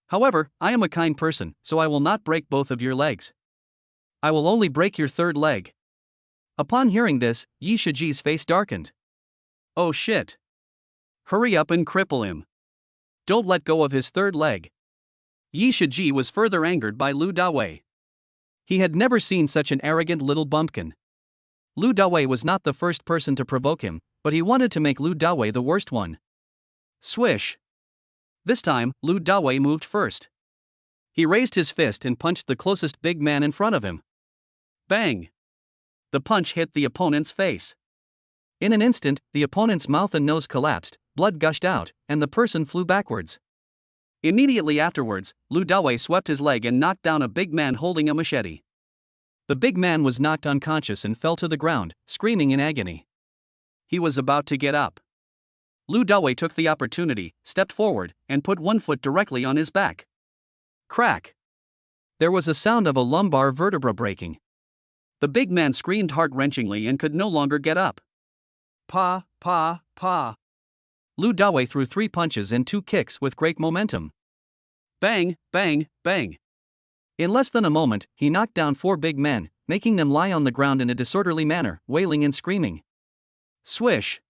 However, I am a kind person, so I will not break both of your legs. I will only break your 3rd leg. Upon hearing this, Yi Shiji's face darkened. Oh shit. Hurry up and cripple him. Don't let go of his 3rd leg. Yi Shiji was further angered by Lu Dawei. He had never seen such an arrogant little bumpkin. Lu Dawei was not the first person to provoke him, but he wanted to make Lu Dawei the worst one. Swish. This time, Lu Dawei moved first. He raised his fist and punched the closest big man in front of him. Bang! The punch hit the opponent's face. In an instant, the opponent's mouth and nose collapsed, blood gushed out, and the person flew backwards. Immediately afterwards, Lu Dawei swept his leg and knocked down a big man holding a machete. The big man was knocked unconscious and fell to the ground, screaming in agony. He was about to get up. Lu Dawei took the opportunity, stepped forward, and put 1 foot directly on his back. Crack! There was a sound of a lumbar vertebra breaking. The big man screamed heart-wrenchingly and could no longer get up. Pa, pa, pa. Lu Dawei threw 3 punches and 2 kicks with great momentum. Bang, bang, bang. In less than a moment, he knocked down 4 big men, making them lie on the ground in a disorderly manner, wailing and screaming. Swish!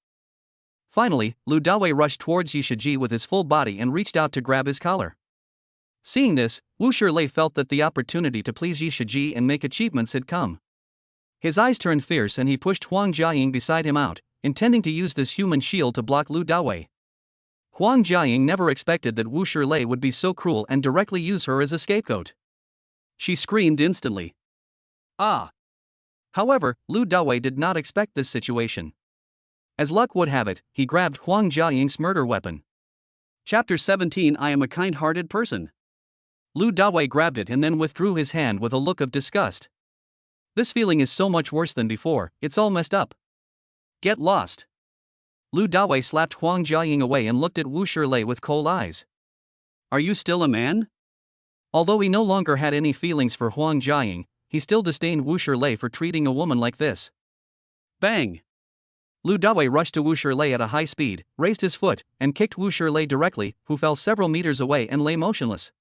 Finally, Lu Dawei rushed towards Yi Shiji with his full body and reached out to grab his collar. Seeing this, Wu Shilei felt that the opportunity to please Yi Shiji and make achievements had come. His eyes turned fierce and he pushed Huang Jiaying beside him out, intending to use this human shield to block Lu Dawei. Huang Jiaying never expected that Wu Shilei would be so cruel and directly use her as a scapegoat. She screamed instantly. Ah! However, Lu Dawei did not expect this situation. As luck would have it, he grabbed Huang Jiaying's murder weapon. Chapter 17 I am a kind-hearted person. Lu Dawei grabbed it and then withdrew his hand with a look of disgust. This feeling is so much worse than before, it's all messed up. Get lost. Lu Dawei slapped Huang Jiaying away and looked at Wu Shilei with cold eyes. Are you still a man? Although he no longer had any feelings for Huang Jiaying, he still disdained Wu Shilei for treating a woman like this. Bang! Lu Dawei rushed to Wu Shilei at a high speed, raised his foot, and kicked Wu Shilei directly, who fell several meters away and lay motionless.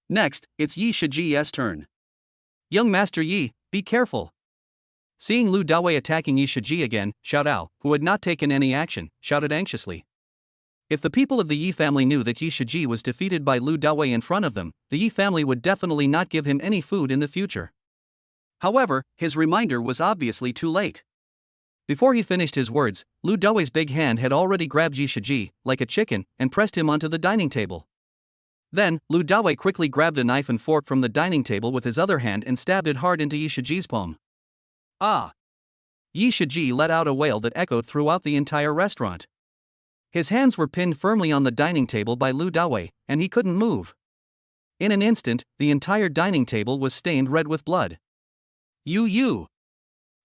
Next, it's Yi Shiji's turn. Young Master Yi, be careful. Seeing Lu Dawei attacking Yi Shiji again, Xiao Dao, who had not taken any action, shouted anxiously. If the people of the Yi family knew that Yi Shiji was defeated by Lu Dawei in front of them, the Yi family would definitely not give him any food in the future. However, his reminder was obviously too late. Before he finished his words, Lu Dawei's big hand had already grabbed Yi Shiji, like a chicken, and pressed him onto the dining table. Then, Lu Dawei quickly grabbed a knife and fork from the dining table with his other hand and stabbed it hard into Yi Shiji's palm. Ah! Yi Shiji let out a wail that echoed throughout the entire restaurant. His hands were pinned firmly on the dining table by Lu Dawei, and he couldn't move. In an instant, the entire dining table was stained red with blood. You!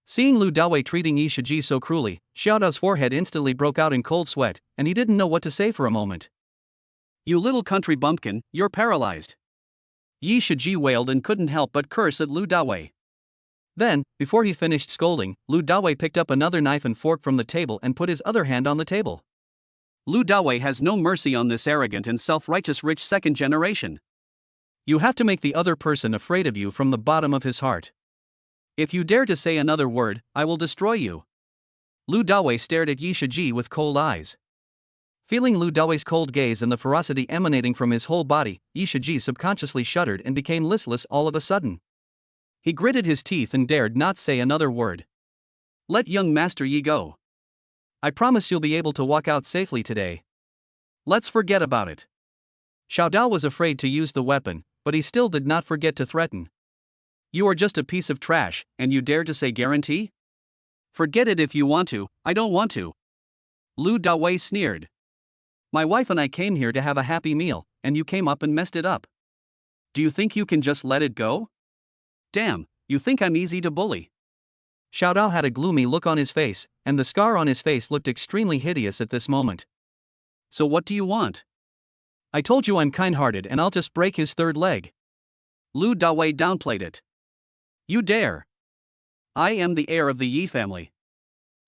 Seeing Lu Dawei treating Yi Shiji so cruelly, Xiao Dao's forehead instantly broke out in cold sweat, and he didn't know what to say for a moment. You little country bumpkin, you're paralyzed. Yi Shiji wailed and couldn't help but curse at Lu Dawei. Then, before he finished scolding, Lu Dawei picked up another knife and fork from the table and put his other hand on the table. Lu Dawei has no mercy on this arrogant and self-righteous rich second generation. You have to make the other person afraid of you from the bottom of his heart. If you dare to say another word, I will destroy you. Lu Dawei stared at Yi Shiji with cold eyes. Feeling Lu Dawei's cold gaze and the ferocity emanating from his whole body, Yi Shiji subconsciously shuddered and became listless all of a sudden. He gritted his teeth and dared not say another word. Let young Master Yi go. I promise you'll be able to walk out safely today. Let's forget about it. Xiao Dao was afraid to use the weapon, but he still did not forget to threaten. You are just a piece of trash, and you dare to say guarantee? Forget it if you want to, I don't want to. Lu Dawei sneered. My wife and I came here to have a happy meal, and you came up and messed it up. Do you think you can just let it go? Damn, you think I'm easy to bully? Xiao Dao had a gloomy look on his face, and the scar on his face looked extremely hideous at this moment. So what do you want? I told you I'm kind-hearted and I'll just break his third leg. Lu Dawei downplayed it. You dare. I am the heir of the Yi family.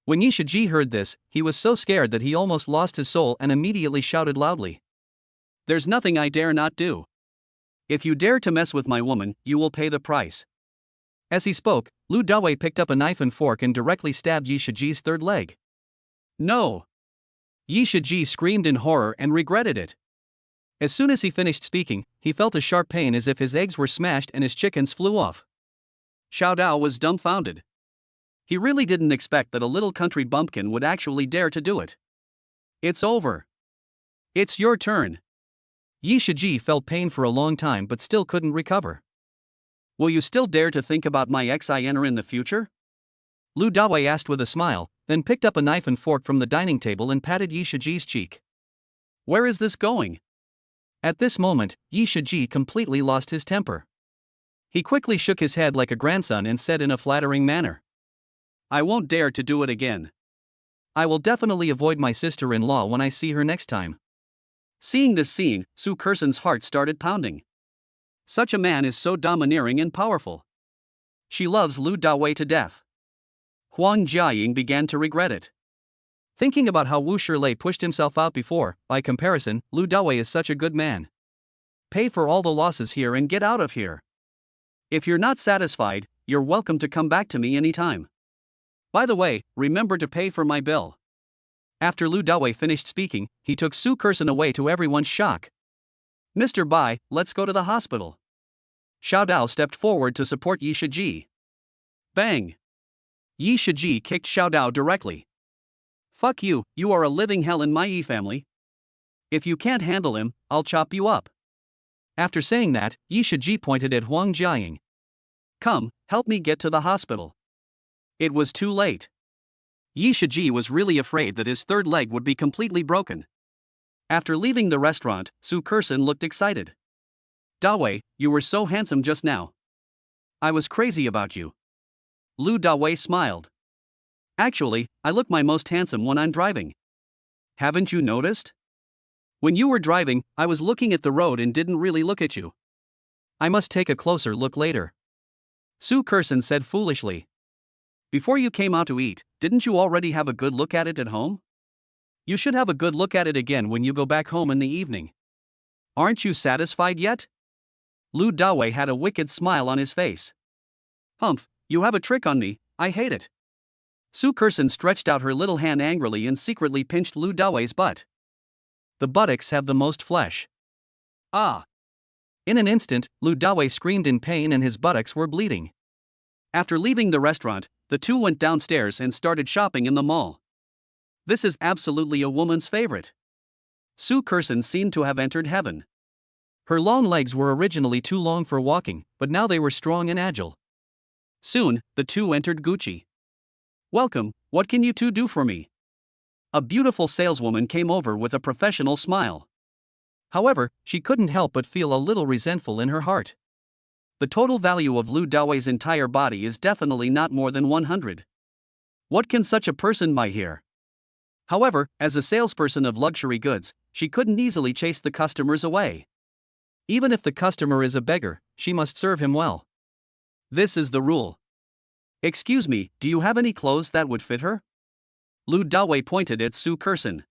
When Yi Shiji heard this, he was so scared that he almost lost his soul and immediately shouted loudly. There's nothing I dare not do. If you dare to mess with my woman, you will pay the price. As he spoke, Lu Dawei picked up a knife and fork and directly stabbed Yi Shiji's third leg. No! Yi Shiji screamed in horror and regretted it. As soon as he finished speaking, he felt a sharp pain as if his eggs were smashed and his chickens flew off. Xiao Dao was dumbfounded. He really didn't expect that a little country bumpkin would actually dare to do it. It's over. It's your turn. Yi Shiji felt pain for a long time but still couldn't recover. Will you still dare to think about my ex-iner in the future? Lu Dawei asked with a smile, then picked up a knife and fork from the dining table and patted Yi Shiji's cheek. Where is this going? At this moment, Yi Shiji completely lost his temper. He quickly shook his head like a grandson and said in a flattering manner. I won't dare to do it again. I will definitely avoid my sister-in-law when I see her next time. Seeing this scene, Su Kersen's heart started pounding. Such a man is so domineering and powerful. She loves Lu Dawei to death. Huang Jiaying began to regret it. Thinking about how Wu Shilei pushed himself out before, by comparison, Lu Dawei is such a good man. Pay for all the losses here and get out of here. If you're not satisfied, you're welcome to come back to me anytime. By the way, remember to pay for my bill. After Lu Dawei finished speaking, he took Su Kersen away to everyone's shock. Mr. Bai, let's go to the hospital. Xiao Dao stepped forward to support Yi Shiji. Bang! Yi Shiji kicked Xiao Dao directly. Fuck you, you are a living hell in my Yi family. If you can't handle him, I'll chop you up. After saying that, Yi Shiji pointed at Huang Jiaying. Come, help me get to the hospital. It was too late. Yi Shiji was really afraid that his third leg would be completely broken. After leaving the restaurant, Su Kersen looked excited. Dawei, you were so handsome just now. I was crazy about you. Lu Dawei smiled. Actually, I look my most handsome when I'm driving. Haven't you noticed? When you were driving, I was looking at the road and didn't really look at you. I must take a closer look later. Su Kersen said foolishly. Before you came out to eat, didn't you already have a good look at it at home? You should have a good look at it again when you go back home in the evening. Aren't you satisfied yet? Lu Dawei had a wicked smile on his face. Humph, you have a trick on me, I hate it. Su Kersen stretched out her little hand angrily and secretly pinched Lu Dawei's butt. The buttocks have the most flesh. Ah! In an instant, Lu Dawei screamed in pain and his buttocks were bleeding. After leaving the restaurant, the two went downstairs and started shopping in the mall. This is absolutely a woman's favorite. Su Kersen seemed to have entered heaven. Her long legs were originally too long for walking, but now they were strong and agile. Soon, the two entered Gucci. Welcome, what can you two do for me? A beautiful saleswoman came over with a professional smile. However, she couldn't help but feel a little resentful in her heart. The total value of Lu Dawei's entire body is definitely not more than 100. What can such a person buy here? However, as a salesperson of luxury goods, she couldn't easily chase the customers away. Even if the customer is a beggar, she must serve him well. This is the rule. Excuse me, do you have any clothes that would fit her? Lu Dawei pointed at Su Kerson.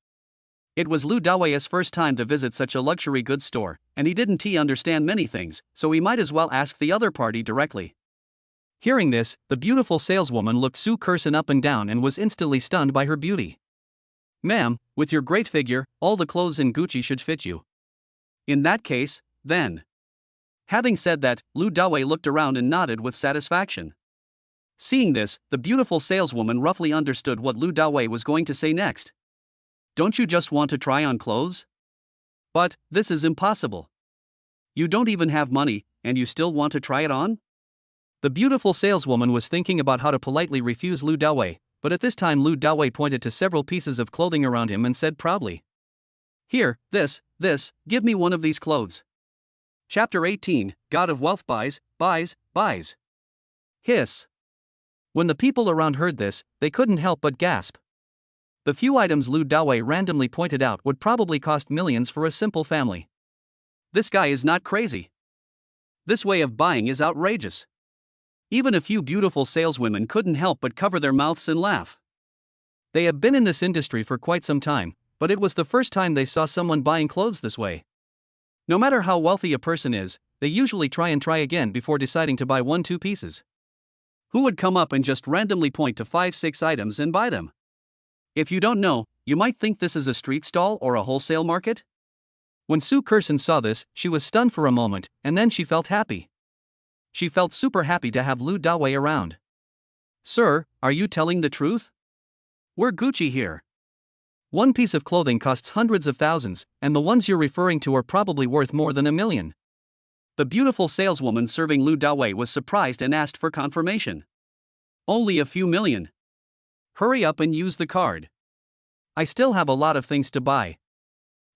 It was Lu Dawei's first time to visit such a luxury goods store, and he didn't understand many things, so he might as well ask the other party directly. Hearing this, the beautiful saleswoman looked Su Kerson up and down and was instantly stunned by her beauty. Ma'am, with your great figure, all the clothes in Gucci should fit you. In that case, then. Having said that, Lu Dawei looked around and nodded with satisfaction. Seeing this, the beautiful saleswoman roughly understood what Lu Dawei was going to say next. Don't you just want to try on clothes? But, this is impossible. You don't even have money, and you still want to try it on? The beautiful saleswoman was thinking about how to politely refuse Lu Dawei, but at this time Lu Dawei pointed to several pieces of clothing around him and said proudly. Here, this, give me one of these clothes. Chapter 18, God of Wealth buys. Hiss. When the people around heard this, they couldn't help but gasp. The few items Lu Dawei randomly pointed out would probably cost millions for a simple family. This guy is not crazy. This way of buying is outrageous. Even a few beautiful saleswomen couldn't help but cover their mouths and laugh. They have been in this industry for quite some time, but it was the first time they saw someone buying clothes this way. No matter how wealthy a person is, they usually try again before deciding to buy 1-2 pieces. Who would come up and just randomly point to 5-6 items and buy them? If you don't know, you might think this is a street stall or a wholesale market. When Su Kerson saw this, she was stunned for a moment, and then she felt happy. She felt super happy to have Lu Dawei around. Sir, are you telling the truth? We're Gucci here. One piece of clothing costs hundreds of thousands, and the ones you're referring to are probably worth more than $1 million. The beautiful saleswoman serving Lu Dawei was surprised and asked for confirmation. Only a few million. Hurry up and use the card. I still have a lot of things to buy.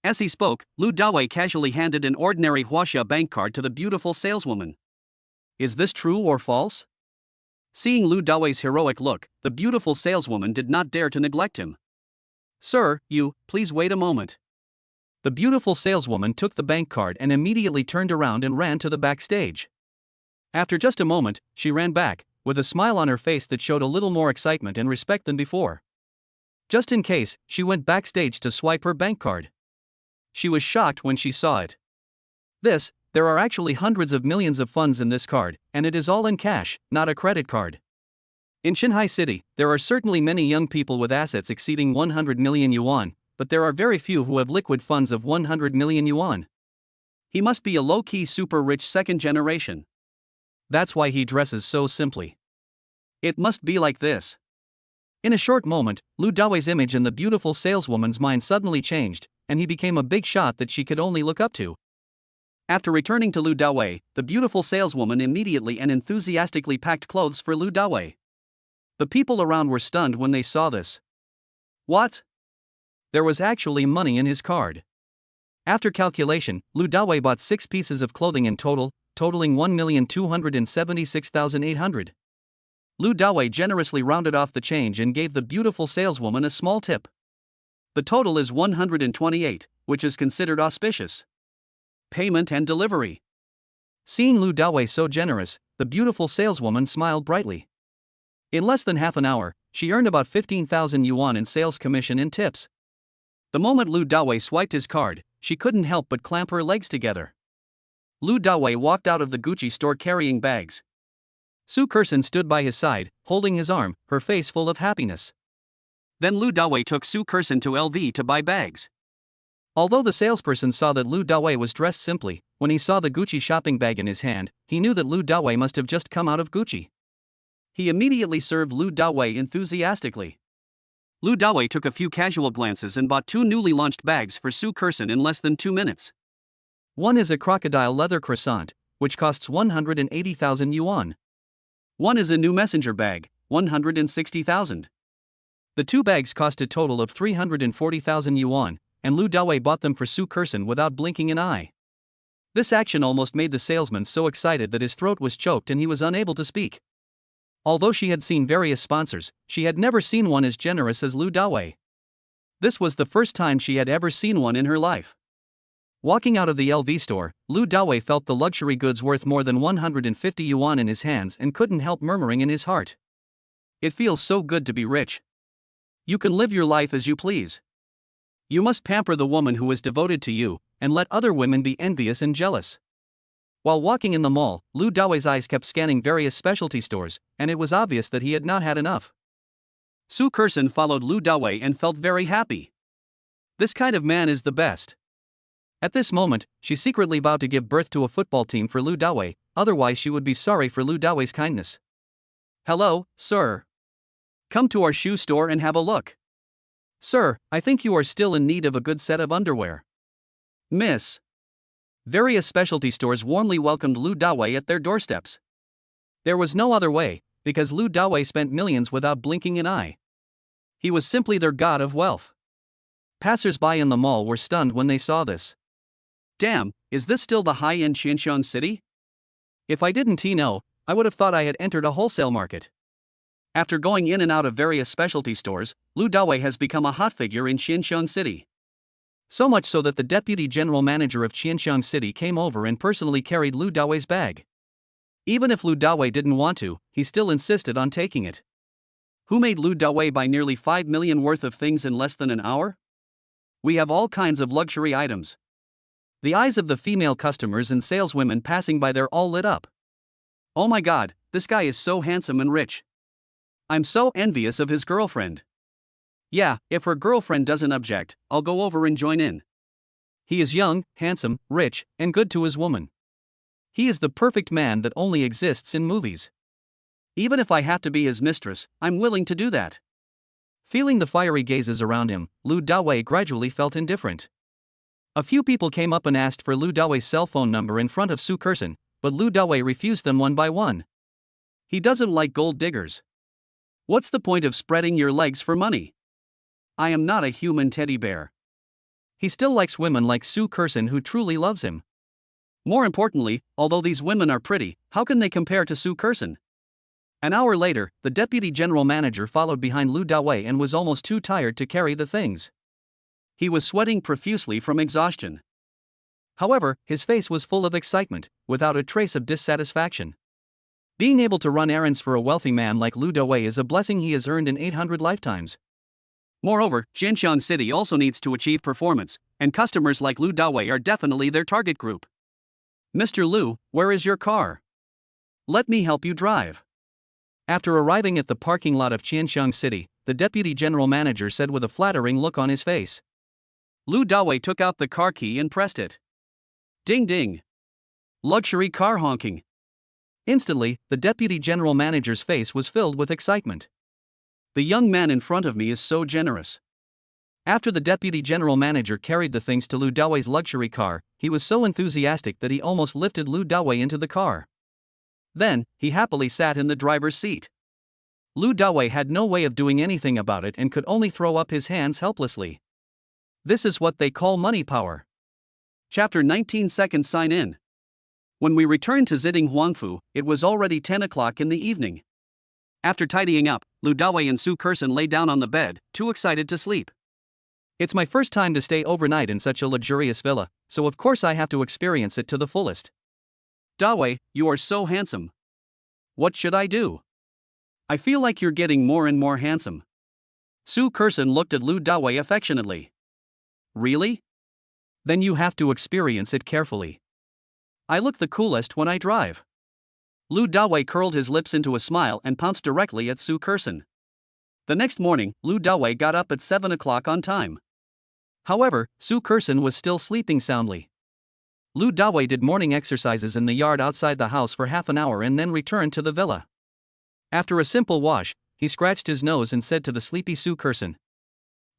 As he spoke, Lu Dawei casually handed an ordinary Huaxia bank card to the beautiful saleswoman. Is this true or false? Seeing Lu Dawei's heroic look, the beautiful saleswoman did not dare to neglect him. Sir, please wait a moment. The beautiful saleswoman took the bank card and immediately turned around and ran to the backstage. After just a moment, she ran back, with a smile on her face that showed a little more excitement and respect than before. Just in case, she went backstage to swipe her bank card. She was shocked when she saw it. There are actually hundreds of millions of funds in this card, and it is all in cash, not a credit card. In Shanghai City, there are certainly many young people with assets exceeding 100 million yuan, but there are very few who have liquid funds of 100 million yuan. He must be a low-key super rich second generation. That's why he dresses so simply. It must be like this. In a short moment, Lu Dawei's image in the beautiful saleswoman's mind suddenly changed, and he became a big shot that she could only look up to. After returning to Lu Dawei, the beautiful saleswoman immediately and enthusiastically packed clothes for Lu Dawei. The people around were stunned when they saw this. What? There was actually money in his card. After calculation, Lu Dawei bought 6 pieces of clothing in total, totaling 1,276,800. Lu Dawei generously rounded off the change and gave the beautiful saleswoman a small tip. The total is 128, which is considered auspicious. Payment and delivery. Seeing Lu Dawei so generous, the beautiful saleswoman smiled brightly. In less than half an hour, she earned about 15,000 yuan in sales commission and tips. The moment Lu Dawei swiped his card, she couldn't help but clamp her legs together. Lu Dawei walked out of the Gucci store carrying bags. Su Kerson stood by his side, holding his arm, her face full of happiness. Then Lu Dawei took Su Kerson to LV to buy bags. Although the salesperson saw that Lu Dawei was dressed simply, when he saw the Gucci shopping bag in his hand, he knew that Lu Dawei must have just come out of Gucci. He immediately served Lu Dawei enthusiastically. Lu Dawei took a few casual glances and bought 2 newly launched bags for Su Kerson in less than 2 minutes. One is a crocodile leather croissant, which costs 180,000 yuan. One is a new messenger bag, 160,000. The 2 bags cost a total of 340,000 yuan, and Lu Dawei bought them for Su Kerson without blinking an eye. This action almost made the salesman so excited that his throat was choked and he was unable to speak. Although she had seen various sponsors, she had never seen one as generous as Lu Dawei. This was the first time she had ever seen one in her life. Walking out of the LV store, Lu Dawei felt the luxury goods worth more than 150 yuan in his hands and couldn't help murmuring in his heart. It feels so good to be rich. You can live your life as you please. You must pamper the woman who is devoted to you, and let other women be envious and jealous. While walking in the mall, Lu Daoi's eyes kept scanning various specialty stores, and it was obvious that he had not had enough. Su Kerson followed Lu Dawei and felt very happy. This kind of man is the best. At this moment, she secretly vowed to give birth to a football team for Lu Dawei, otherwise she would be sorry for Lu Dawei's kindness. Hello, sir. Come to our shoe store and have a look. Sir, I think you are still in need of a good set of underwear. Miss. Various specialty stores warmly welcomed Lu Dawei at their doorsteps. There was no other way, because Lu Dawei spent millions without blinking an eye. He was simply their god of wealth. Passers-by in the mall were stunned when they saw this. Damn, is this still the high-end Qianxiang city? If I didn't know, I would have thought I had entered a wholesale market. After going in and out of various specialty stores, Lu Dawei has become a hot figure in Qianxiang City. So much so that the deputy general manager of Qianxiang City came over and personally carried Lu Dawei's bag. Even if Lu Dawei didn't want to, he still insisted on taking it. Who made Lu Dawei buy nearly 5 million worth of things in less than an hour? We have all kinds of luxury items. The eyes of the female customers and saleswomen passing by there all lit up. Oh my god, this guy is so handsome and rich. I'm so envious of his girlfriend. Yeah, if her girlfriend doesn't object, I'll go over and join in. He is young, handsome, rich, and good to his woman. He is the perfect man that only exists in movies. Even if I have to be his mistress, I'm willing to do that. Feeling the fiery gazes around him, Lu Dawei gradually felt indifferent. A few people came up and asked for Lu Dawei's cell phone number in front of Su Kerson, but Lu Dawei refused them one by one. He doesn't like gold diggers. What's the point of spreading your legs for money? I am not a human teddy bear. He still likes women like Su Kerson who truly loves him. More importantly, although these women are pretty, how can they compare to Su Kerson? An hour later, the deputy general manager followed behind Lu Dawei and was almost too tired to carry the things. He was sweating profusely from exhaustion. However, his face was full of excitement, without a trace of dissatisfaction. Being able to run errands for a wealthy man like Lu Dawei is a blessing he has earned in 800 lifetimes. Moreover, Qianxiang City also needs to achieve performance, and customers like Lu Dawei are definitely their target group. Mr. Lu, where is your car? Let me help you drive. After arriving at the parking lot of Qianxiang City, the deputy general manager said with a flattering look on his face. Lu Dawei took out the car key and pressed it. Ding ding. Luxury car honking. Instantly, the deputy general manager's face was filled with excitement. The young man in front of me is so generous. After the deputy general manager carried the things to Lu Dawei's luxury car, he was so enthusiastic that he almost lifted Lu Dawei into the car. Then, he happily sat in the driver's seat. Lu Dawei had no way of doing anything about it and could only throw up his hands helplessly. This is what they call money power. Chapter 19 Second Sign-In. When we returned to Ziding Huangfu, it was already 10 o'clock in the evening. After tidying up, Lu Dawei and Su Kerson lay down on the bed, too excited to sleep. It's my first time to stay overnight in such a luxurious villa, so of course I have to experience it to the fullest. Dawei, you are so handsome. What should I do? I feel like you're getting more and more handsome. Su Kerson looked at Lu Dawei affectionately. Really? Then you have to experience it carefully. I look the coolest when I drive. Lu Dawei curled his lips into a smile and pounced directly at Su Kerson. The next morning, Lu Dawei got up at 7 o'clock on time. However, Su Kerson was still sleeping soundly. Lu Dawei did morning exercises in the yard outside the house for half an hour and then returned to the villa. After a simple wash, he scratched his nose and said to the sleepy Su Kerson,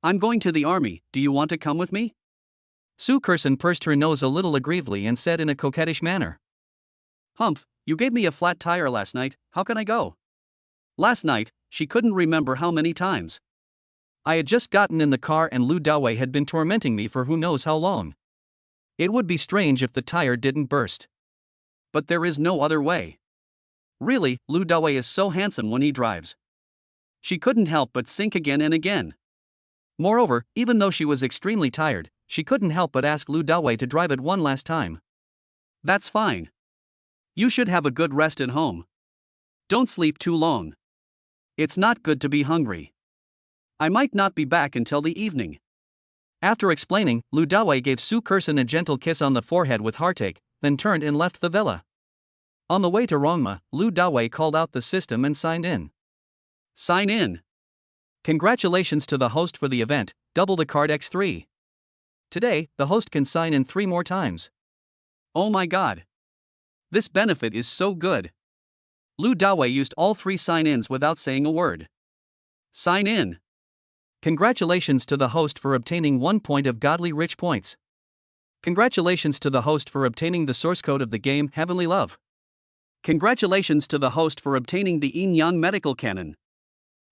I'm going to the army, do you want to come with me? Su Kerson pursed her nose a little aggrievedly and said in a coquettish manner. Humph, you gave me a flat tire last night, how can I go? Last night, she couldn't remember how many times. I had just gotten in the car and Lu Dawei had been tormenting me for who knows how long. It would be strange if the tire didn't burst. But there is no other way. Really, Lu Dawei is so handsome when he drives. She couldn't help but think again and again. Moreover, even though she was extremely tired, she couldn't help but ask Lu Dawei to drive it one last time. That's fine. You should have a good rest at home. Don't sleep too long. It's not good to be hungry. I might not be back until the evening. After explaining, Lu Dawei gave Su Kerson a gentle kiss on the forehead with heartache, then turned and left the villa. On the way to Rongma, Lu Dawei called out the system and signed in. Sign in. Congratulations to the host for the event, double the card x3. Today, the host can sign in 3 more times. Oh my god. This benefit is so good. Lu Dawei used all 3 sign-ins without saying a word. Sign in. Congratulations to the host for obtaining 1 point of godly rich points. Congratulations to the host for obtaining the source code of the game Heavenly Love. Congratulations to the host for obtaining the Yin Yang medical cannon.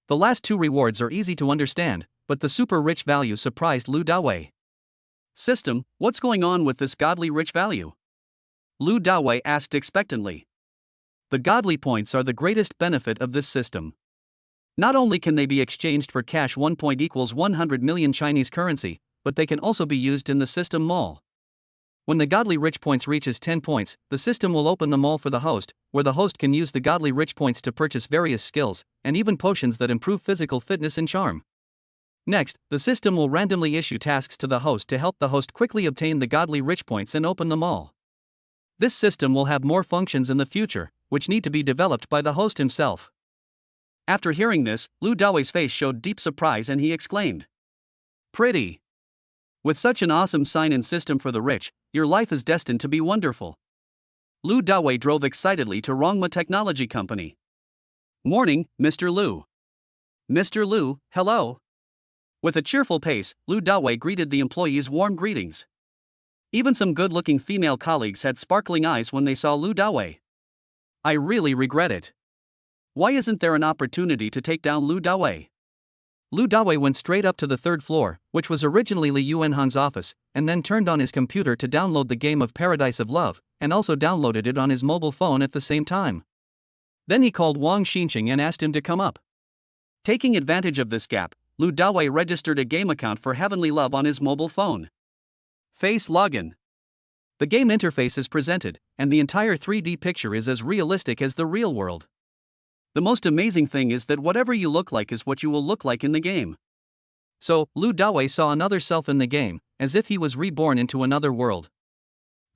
The last 2 rewards are easy to understand, but the super rich value surprised Lu Dawei. System, what's going on with this godly rich value? Lu Dawei asked expectantly. The godly points are the greatest benefit of this system. Not only can they be exchanged for cash, 1 point equals 100 million Chinese currency, but they can also be used in the system mall. When the godly rich points reaches 10 points, the system will open the mall for the host, where the host can use the godly rich points to purchase various skills, and even potions that improve physical fitness and charm. Next, the system will randomly issue tasks to the host to help the host quickly obtain the godly rich points and open the mall. This system will have more functions in the future, which need to be developed by the host himself. After hearing this, Lu Dawei's face showed deep surprise and he exclaimed. Pretty. With such an awesome sign-in system for the rich, your life is destined to be wonderful. Lu Dawei drove excitedly to Rongma Technology Company. Morning, Mr. Lu. Mr. Lu, hello. With a cheerful pace, Lu Dawei greeted the employees' warm greetings. Even some good-looking female colleagues had sparkling eyes when they saw Lu Dawei. I really regret it. Why isn't there an opportunity to take down Lu Dawei? Lu Dawei went straight up to the 3rd floor, which was originally Li Yuanhan's office, and then turned on his computer to download the game of Paradise of Love, and also downloaded it on his mobile phone at the same time. Then he called Wang Xinqing and asked him to come up. Taking advantage of this gap, Lu Dawei registered a game account for Heavenly Love on his mobile phone. Face login. The game interface is presented, and the entire 3D picture is as realistic as the real world. The most amazing thing is that whatever you look like is what you will look like in the game. So, Lu Dawei saw another self in the game, as if he was reborn into another world.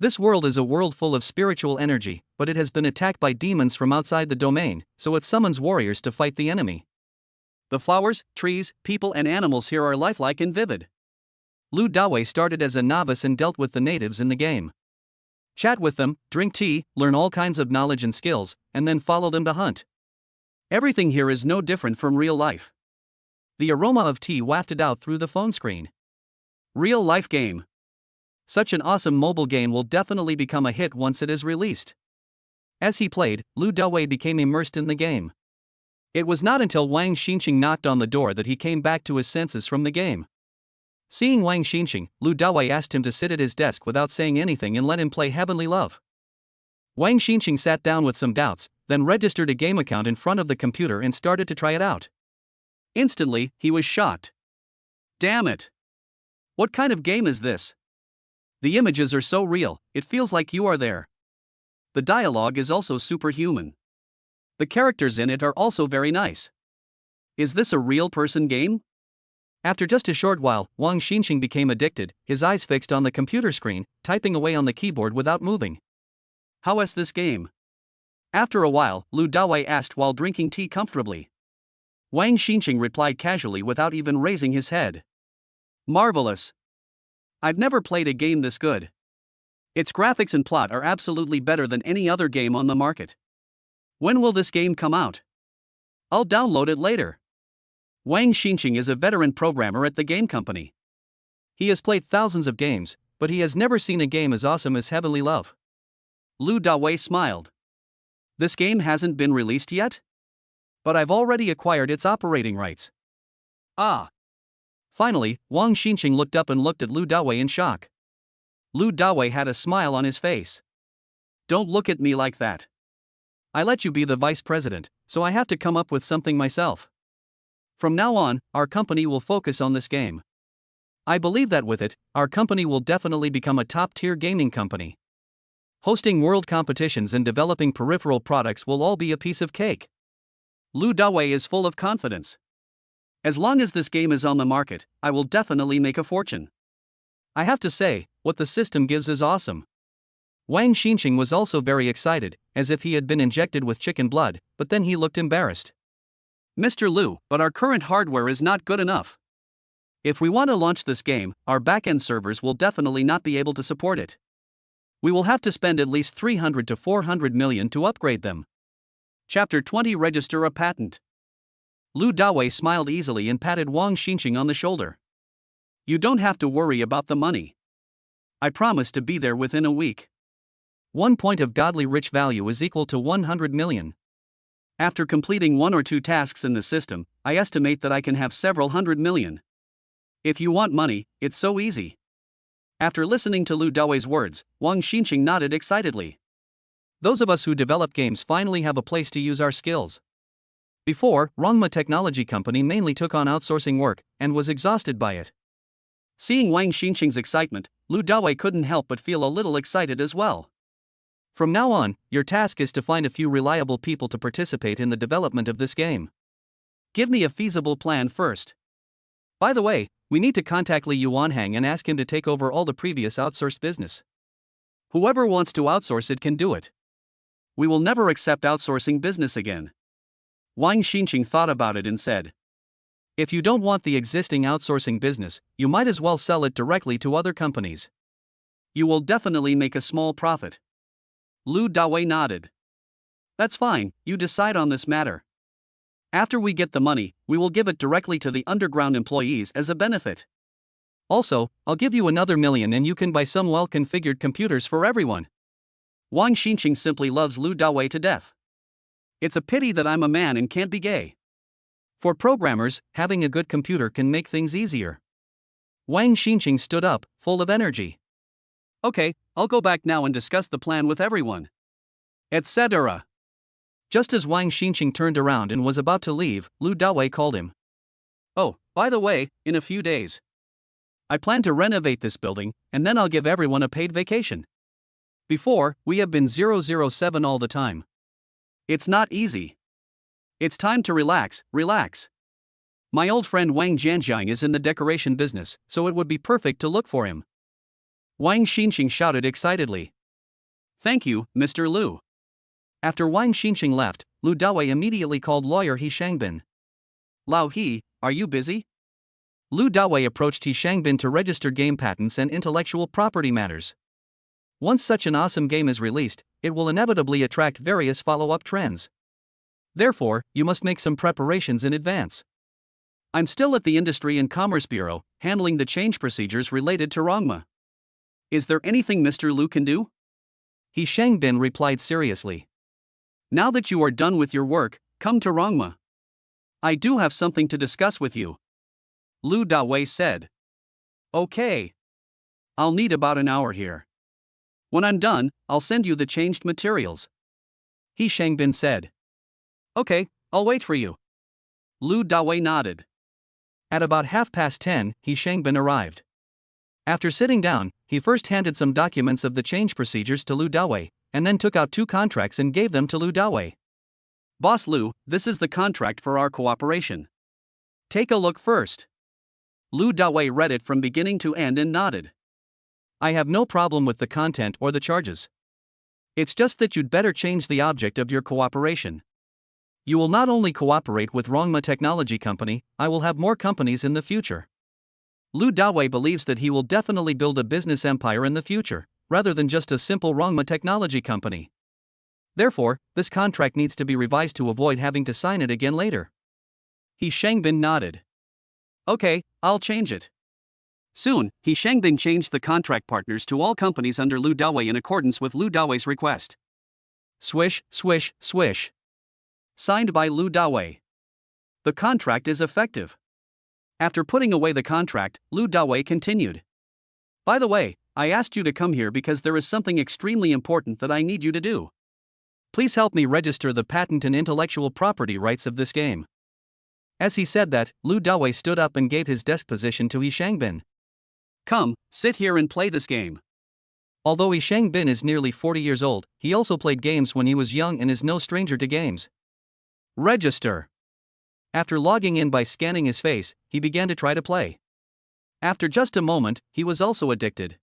This world is a world full of spiritual energy, but it has been attacked by demons from outside the domain, so it summons warriors to fight the enemy. The flowers, trees, people and animals here are lifelike and vivid. Lu Dawei started as a novice and dealt with the natives in the game. Chat with them, drink tea, learn all kinds of knowledge and skills, and then follow them to hunt. Everything here is no different from real life. The aroma of tea wafted out through the phone screen. Real life game. Such an awesome mobile game will definitely become a hit once it is released. As he played, Lu Dawei became immersed in the game. It was not until Wang Xinqing knocked on the door that he came back to his senses from the game. Seeing Wang Xinqing, Lu Dawei asked him to sit at his desk without saying anything and let him play Heavenly Love. Wang Xinqing sat down with some doubts, then registered a game account in front of the computer and started to try it out. Instantly, he was shocked. Damn it! What kind of game is this? The images are so real, it feels like you are there. The dialogue is also superhuman. The characters in it are also very nice. Is this a real person game? After just a short while, Wang Xinqing became addicted, his eyes fixed on the computer screen, typing away on the keyboard without moving. How is this game? After a while, Lu Dawei asked while drinking tea comfortably. Wang Xinqing replied casually without even raising his head. Marvelous. I've never played a game this good. Its graphics and plot are absolutely better than any other game on the market. When will this game come out? I'll download it later. Wang Xinqing is a veteran programmer at the game company. He has played thousands of games, but he has never seen a game as awesome as Heavenly Love. Lu Dawei smiled. This game hasn't been released yet? But I've already acquired its operating rights. Ah. Finally, Wang Xinqing looked up and looked at Lu Dawei in shock. Lu Dawei had a smile on his face. Don't look at me like that. I let you be the vice president, so I have to come up with something myself. From now on, our company will focus on this game. I believe that with it, our company will definitely become a top-tier gaming company. Hosting world competitions and developing peripheral products will all be a piece of cake. Lu Dawei is full of confidence. As long as this game is on the market, I will definitely make a fortune. I have to say, what the system gives is awesome. Wang Xinqing was also very excited, as if he had been injected with chicken blood, but then he looked embarrassed. Mr. Lu, but our current hardware is not good enough. If we want to launch this game, our backend servers will definitely not be able to support it. We will have to spend at least 300 to 400 million to upgrade them. Chapter 20 Register a patent. Lu Dawei smiled easily and patted Wang Xinqing on the shoulder. You don't have to worry about the money. I promise to be there within a week. 1 point of godly rich value is equal to 100 million. After completing 1 or 2 tasks in the system, I estimate that I can have several hundred million. If you want money, it's so easy. After listening to Lu Dawei's words, Wang Xinqing nodded excitedly. Those of us who develop games finally have a place to use our skills. Before, Rongma Technology Company mainly took on outsourcing work, and was exhausted by it. Seeing Wang Xinqing's excitement, Lu Dawei couldn't help but feel a little excited as well. From now on, your task is to find a few reliable people to participate in the development of this game. Give me a feasible plan first. By the way, we need to contact Li Yuanhang and ask him to take over all the previous outsourced business. Whoever wants to outsource it can do it. We will never accept outsourcing business again. Wang Xinqing thought about it and said, if you don't want the existing outsourcing business, you might as well sell it directly to other companies. You will definitely make a small profit. Lu Dawei nodded. That's fine, you decide on this matter. After we get the money, we will give it directly to the underground employees as a benefit. Also, I'll give you another million and you can buy some well-configured computers for everyone. Wang Xinqing simply loves Lu Dawei to death. It's a pity that I'm a man and can't be gay. For programmers, having a good computer can make things easier. Wang Xinqing stood up, full of energy. Okay, I'll go back now and discuss the plan with everyone. Etc. Just as Wang Xinqing turned around and was about to leave, Lu Dawei called him. Oh, by the way, in a few days. I plan to renovate this building, and then I'll give everyone a paid vacation. Before, we have been 007 all the time. It's not easy. It's time to relax. My old friend Wang Jianjiang is in the decoration business, so it would be perfect to look for him. Wang Xinqing shouted excitedly. Thank you, Mr. Lu. After Wang Xinqing left, Lu Dawei immediately called lawyer He Shangbin. Lao He, are you busy? Lu Dawei approached He Shangbin to register game patents and intellectual property matters. Once such an awesome game is released, it will inevitably attract various follow-up trends. Therefore, you must make some preparations in advance. I'm still at the Industry and Commerce Bureau, handling the change procedures related to Rongma. Is there anything Mr. Lu can do? He Shangbin replied seriously. Now that you are done with your work, come to Rongma. I do have something to discuss with you. Lu Dawei said. Okay. I'll need about an hour here. When I'm done, I'll send you the changed materials. He Shangbin said. Okay, I'll wait for you. Lu Dawei nodded. At about 10:30, He Shangbin arrived. After sitting down, he first handed some documents of the change procedures to Lu Dawei, and then took out 2 contracts and gave them to Lu Dawei. Boss Lu, this is the contract for our cooperation. Take a look first. Lu Dawei read it from beginning to end and nodded. I have no problem with the content or the charges. It's just that you'd better change the object of your cooperation. You will not only cooperate with Rongma Technology Company, I will have more companies in the future. Lu Dawei believes that he will definitely build a business empire in the future, rather than just a simple Rongma Technology Company. Therefore, this contract needs to be revised to avoid having to sign it again later. He Shangbin nodded. Okay, I'll change it. Soon, He Shangbin changed the contract partners to all companies under Lu Dawei in accordance with Lu Dawei's request. Swish, swish, swish. Signed by Lu Dawei. The contract is effective. After putting away the contract, Lu Dawei continued. By the way, I asked you to come here because there is something extremely important that I need you to do. Please help me register the patent and intellectual property rights of this game. As he said that, Lu Dawei stood up and gave his desk position to He Shangbin. Come, sit here and play this game. Although He Shangbin is nearly 40 years old, he also played games when he was young and is no stranger to games. Register. After logging in by scanning his face, he began to try to play. After just a moment, he was also addicted.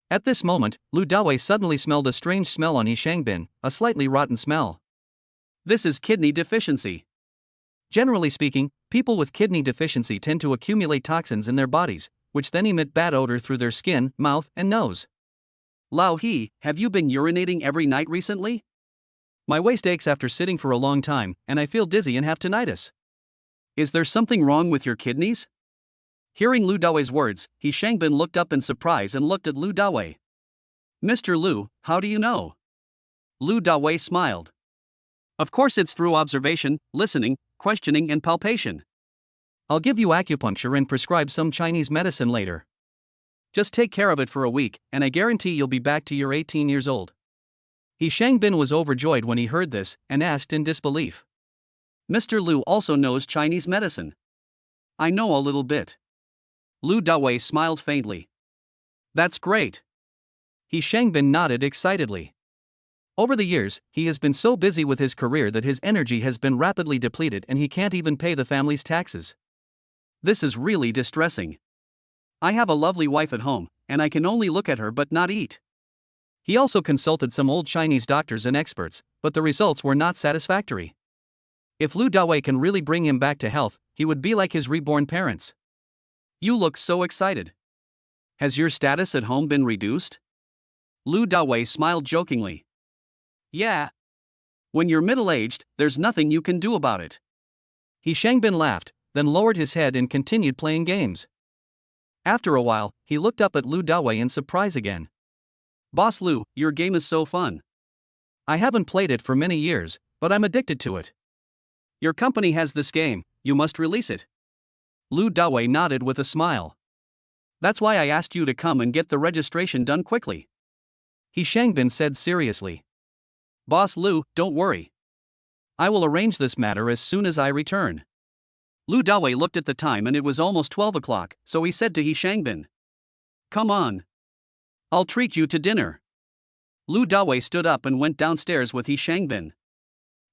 At this moment, Lu Dawei suddenly smelled a strange smell on his shangbin, a slightly rotten smell. This is kidney deficiency. Generally speaking, people with kidney deficiency tend to accumulate toxins in their bodies, which then emit bad odor through their skin, mouth, and nose. Lao He, have you been urinating every night recently? My waist aches after sitting for a long time, and I feel dizzy and have tinnitus. Is there something wrong with your kidneys? Hearing Lu Dawei's words, He Shangbin looked up in surprise and looked at Lu Dawei. Mr. Lu, how do you know? Lu Dawei smiled. Of course it's through observation, listening, questioning and palpation. I'll give you acupuncture and prescribe some Chinese medicine later. Just take care of it for a week, and I guarantee you'll be back to your 18 years old. He Shangbin was overjoyed when he heard this, and asked in disbelief. Mr. Lu also knows Chinese medicine. I know a little bit. Lu Dawei smiled faintly. That's great. He Shangbin nodded excitedly. Over the years, he has been so busy with his career that his energy has been rapidly depleted and he can't even pay the family's taxes. This is really distressing. I have a lovely wife at home, and I can only look at her but not eat. He also consulted some old Chinese doctors and experts, but the results were not satisfactory. If Lu Dawei can really bring him back to health, he would be like his reborn parents. You look so excited. Has your status at home been reduced? Lu Dawei smiled jokingly. Yeah. When you're middle-aged, there's nothing you can do about it. He Shangbin laughed, then lowered his head and continued playing games. After a while, he looked up at Lu Dawei in surprise again. Boss Lu, your game is so fun. I haven't played it for many years, but I'm addicted to it. Your company has this game, you must release it. Lu Dawei nodded with a smile. That's why I asked you to come and get the registration done quickly. He Shangbin said seriously. Boss Lu, don't worry. I will arrange this matter as soon as I return. Lu Dawei looked at the time and it was almost 12 o'clock, so he said to He Shangbin. Come on. I'll treat you to dinner. Lu Dawei stood up and went downstairs with He Shangbin.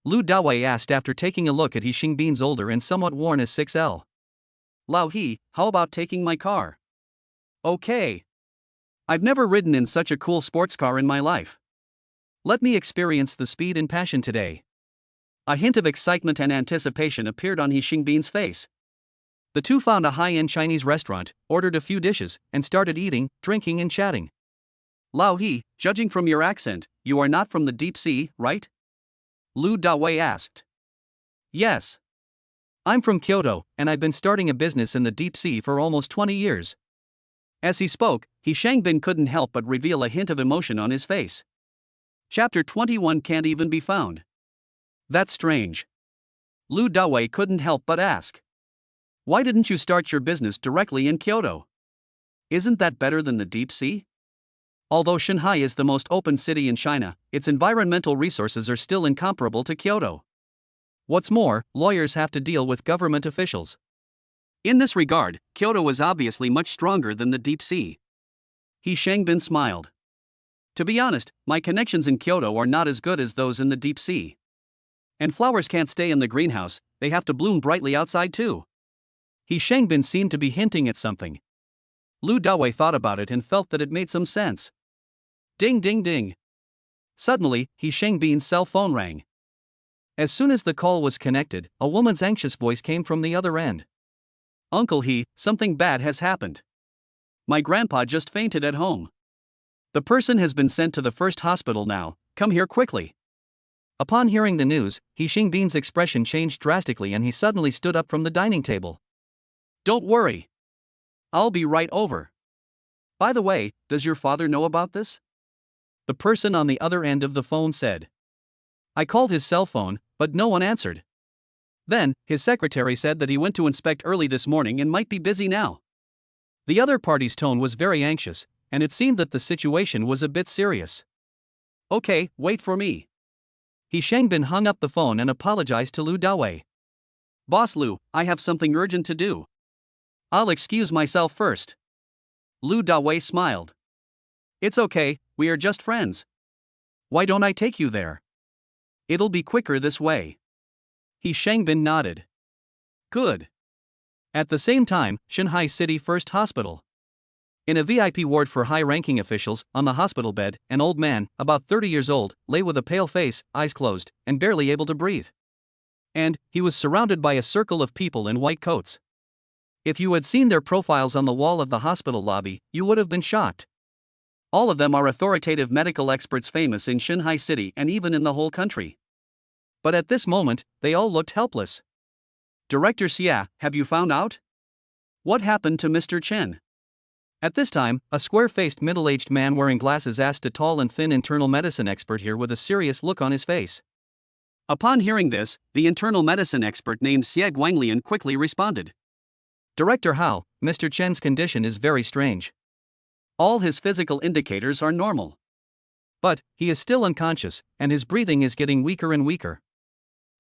Lu Dawei asked after taking a look at He Shangbin's older and somewhat worn S6L. Lao He, how about taking my car? Okay. I've never ridden in such a cool sports car in my life. Let me experience the speed and passion today. A hint of excitement and anticipation appeared on He Shangbin's face. The two found a high-end Chinese restaurant, ordered a few dishes, and started eating, drinking and chatting. Lao He, judging from your accent, you are not from the deep sea, right? Lu Dawei asked. Yes. I'm from Kyoto, and I've been starting a business in the deep sea for almost 20 years. As he spoke, He Shangbin couldn't help but reveal a hint of emotion on his face. Chapter 21 can't even be found. That's strange. Lu Dawei couldn't help but ask. Why didn't you start your business directly in Kyoto? Isn't that better than the deep sea? Although Shanghai is the most open city in China, its environmental resources are still incomparable to Kyoto. What's more, lawyers have to deal with government officials. In this regard, Kyoto is obviously much stronger than the deep sea. He Shangbin smiled. To be honest, my connections in Kyoto are not as good as those in the deep sea. And flowers can't stay in the greenhouse, they have to bloom brightly outside too. He Shangbin seemed to be hinting at something. Lu Dawei thought about it and felt that it made some sense. Ding ding ding. Suddenly, He Shangbin's cell phone rang. As soon as the call was connected, a woman's anxious voice came from the other end. Uncle He, something bad has happened. My grandpa just fainted at home. The person has been sent to the first hospital now, come here quickly. Upon hearing the news, He Shangbin's expression changed drastically and he suddenly stood up from the dining table. Don't worry. I'll be right over. By the way, does your father know about this? The person on the other end of the phone said. I called his cell phone, but no one answered. Then, his secretary said that he went to inspect early this morning and might be busy now. The other party's tone was very anxious, and it seemed that the situation was a bit serious. Okay, wait for me. He Shangbin hung up the phone and apologized to Lu Dawei. Boss Lu, I have something urgent to do. I'll excuse myself first. Lu Dawei smiled. It's okay, we are just friends. Why don't I take you there? It'll be quicker this way. He Shangbin nodded. Good. At the same time, Shanghai City First Hospital. In a VIP ward for high-ranking officials, on the hospital bed, an old man, about 30 years old, lay with a pale face, eyes closed, and barely able to breathe. And he was surrounded by a circle of people in white coats. If you had seen their profiles on the wall of the hospital lobby, you would have been shocked. All of them are authoritative medical experts famous in Shanghai City and even in the whole country. But at this moment, they all looked helpless. Director Xia, have you found out? What happened to Mr. Chen? At this time, a square-faced middle-aged man wearing glasses asked a tall and thin internal medicine expert here with a serious look on his face. Upon hearing this, the internal medicine expert named Xie Guanglian quickly responded. Director Hao, Mr. Chen's condition is very strange. All his physical indicators are normal. But he is still unconscious, and his breathing is getting weaker and weaker.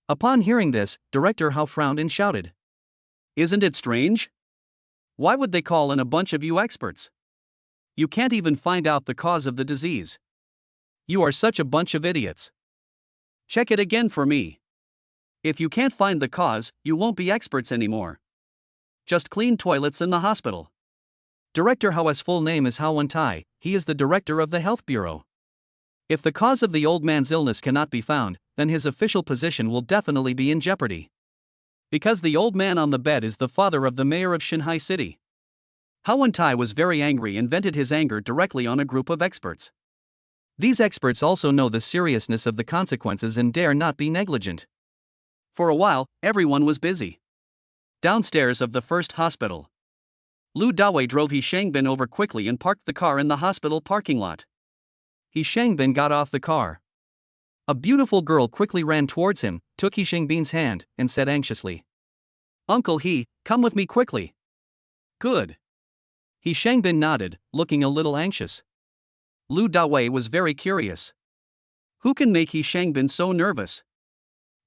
Upon hearing this, Director Hao frowned and shouted. Isn't it strange? Why would they call in a bunch of you experts? You can't even find out the cause of the disease. You are such a bunch of idiots. Check it again for me. If you can't find the cause, you won't be experts anymore. Just clean toilets in the hospital. Director Hao's full name is Hao Wentai, he is the director of the health bureau. If the cause of the old man's illness cannot be found, then his official position will definitely be in jeopardy. Because the old man on the bed is the father of the mayor of Shanghai City. Hao Wentai was very angry and vented his anger directly on a group of experts. These experts also know the seriousness of the consequences and dare not be negligent. For a while, everyone was busy. Downstairs of the first hospital, Lu Dawei drove He Shangbin over quickly and parked the car in the hospital parking lot. He Shangbin got off the car. A beautiful girl quickly ran towards him, took He Shangbin's hand, and said anxiously, Uncle He, come with me quickly. Good. He Shangbin nodded, looking a little anxious. Lu Dawei was very curious. Who can make He Shangbin so nervous?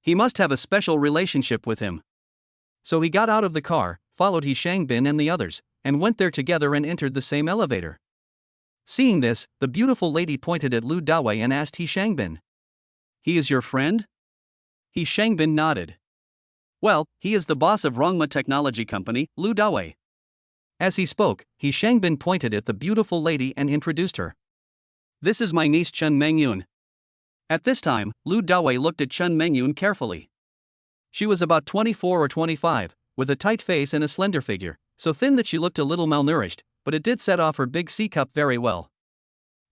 He must have a special relationship with him. So he got out of the car, followed He Shangbin and the others, and went there together and entered the same elevator. Seeing this, the beautiful lady pointed at Lu Dawei and asked He Shangbin. He is your friend? He Shangbin nodded. Well, he is the boss of Rongma Technology Company, Lu Dawei. As he spoke, He Shangbin pointed at the beautiful lady and introduced her. This is my niece Chen Mengyun. At this time, Lu Dawei looked at Chen Mengyun carefully. She was about 24 or 25, with a tight face and a slender figure, so thin that she looked a little malnourished, but it did set off her big C-cup very well.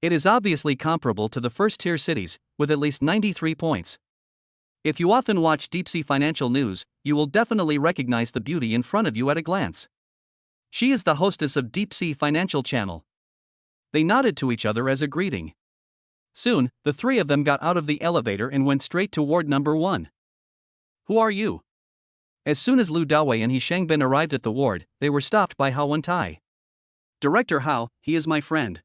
It is obviously comparable to the first-tier cities, with at least 93 points. If you often watch deep-sea financial news, you will definitely recognize the beauty in front of you at a glance. She is the hostess of Deep Sea Financial Channel. They nodded to each other as a greeting. Soon, the three of them got out of the elevator and went straight to ward number 1. Who are you? As soon as Lu Dawei and He Shangbin arrived at the ward, they were stopped by Hao Wentai. Director Hao, he is my friend.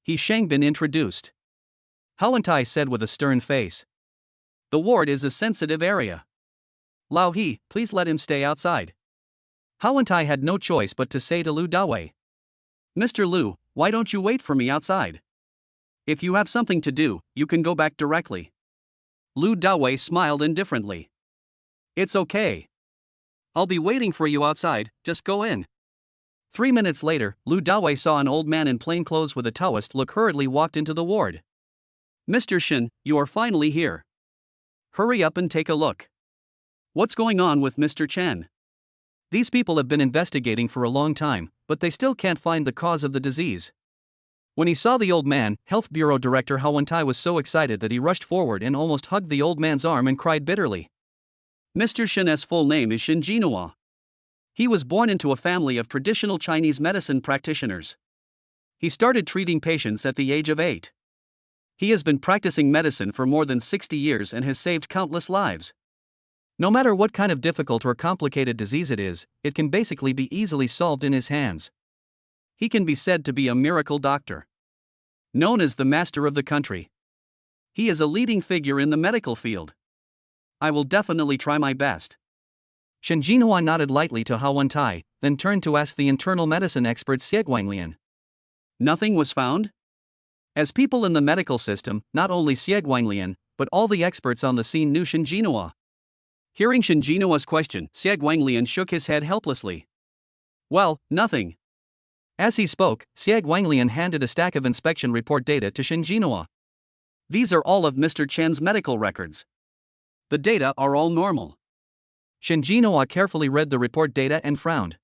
He Shangbin introduced. Hao Wentai said with a stern face. The ward is a sensitive area. Lao He, please let him stay outside. Hao Wentai had no choice but to say to Lu Dawei. Mr. Lu, why don't you wait for me outside? If you have something to do, you can go back directly. Lu Dawei smiled indifferently. It's okay. I'll be waiting for you outside, just go in. 3 minutes later, Lu Dawei saw an old man in plain clothes with a Taoist look hurriedly walked into the ward. Mr. Shin, you are finally here. Hurry up and take a look. What's going on with Mr. Chen? These people have been investigating for a long time, but they still can't find the cause of the disease. When he saw the old man, Health Bureau Director Hao Wentai was so excited that he rushed forward and almost hugged the old man's arm and cried bitterly. Mr. Shin's full name is Shin Jinhua. He was born into a family of traditional Chinese medicine practitioners. He started treating patients at the age of 8. He has been practicing medicine for more than 60 years and has saved countless lives. No matter what kind of difficult or complicated disease it is, it can basically be easily solved in his hands. He can be said to be a miracle doctor. Known as the master of the country. He is a leading figure in the medical field. I will definitely try my best. Shen Jinhua nodded lightly to Hao Wentai, then turned to ask the internal medicine expert Xie Guanglian. Nothing was found? As people in the medical system, not only Xie Guanglian, but all the experts on the scene knew Shen Jinhua. Hearing Shen Jinoa's question, Xie Guanglian shook his head helplessly. Well, nothing. As he spoke, Xie Guanglian handed a stack of inspection report data to Shen Jinoa. These are all of Mr. Chen's medical records. The data are all normal. Shen Jinoa carefully read the report data and frowned.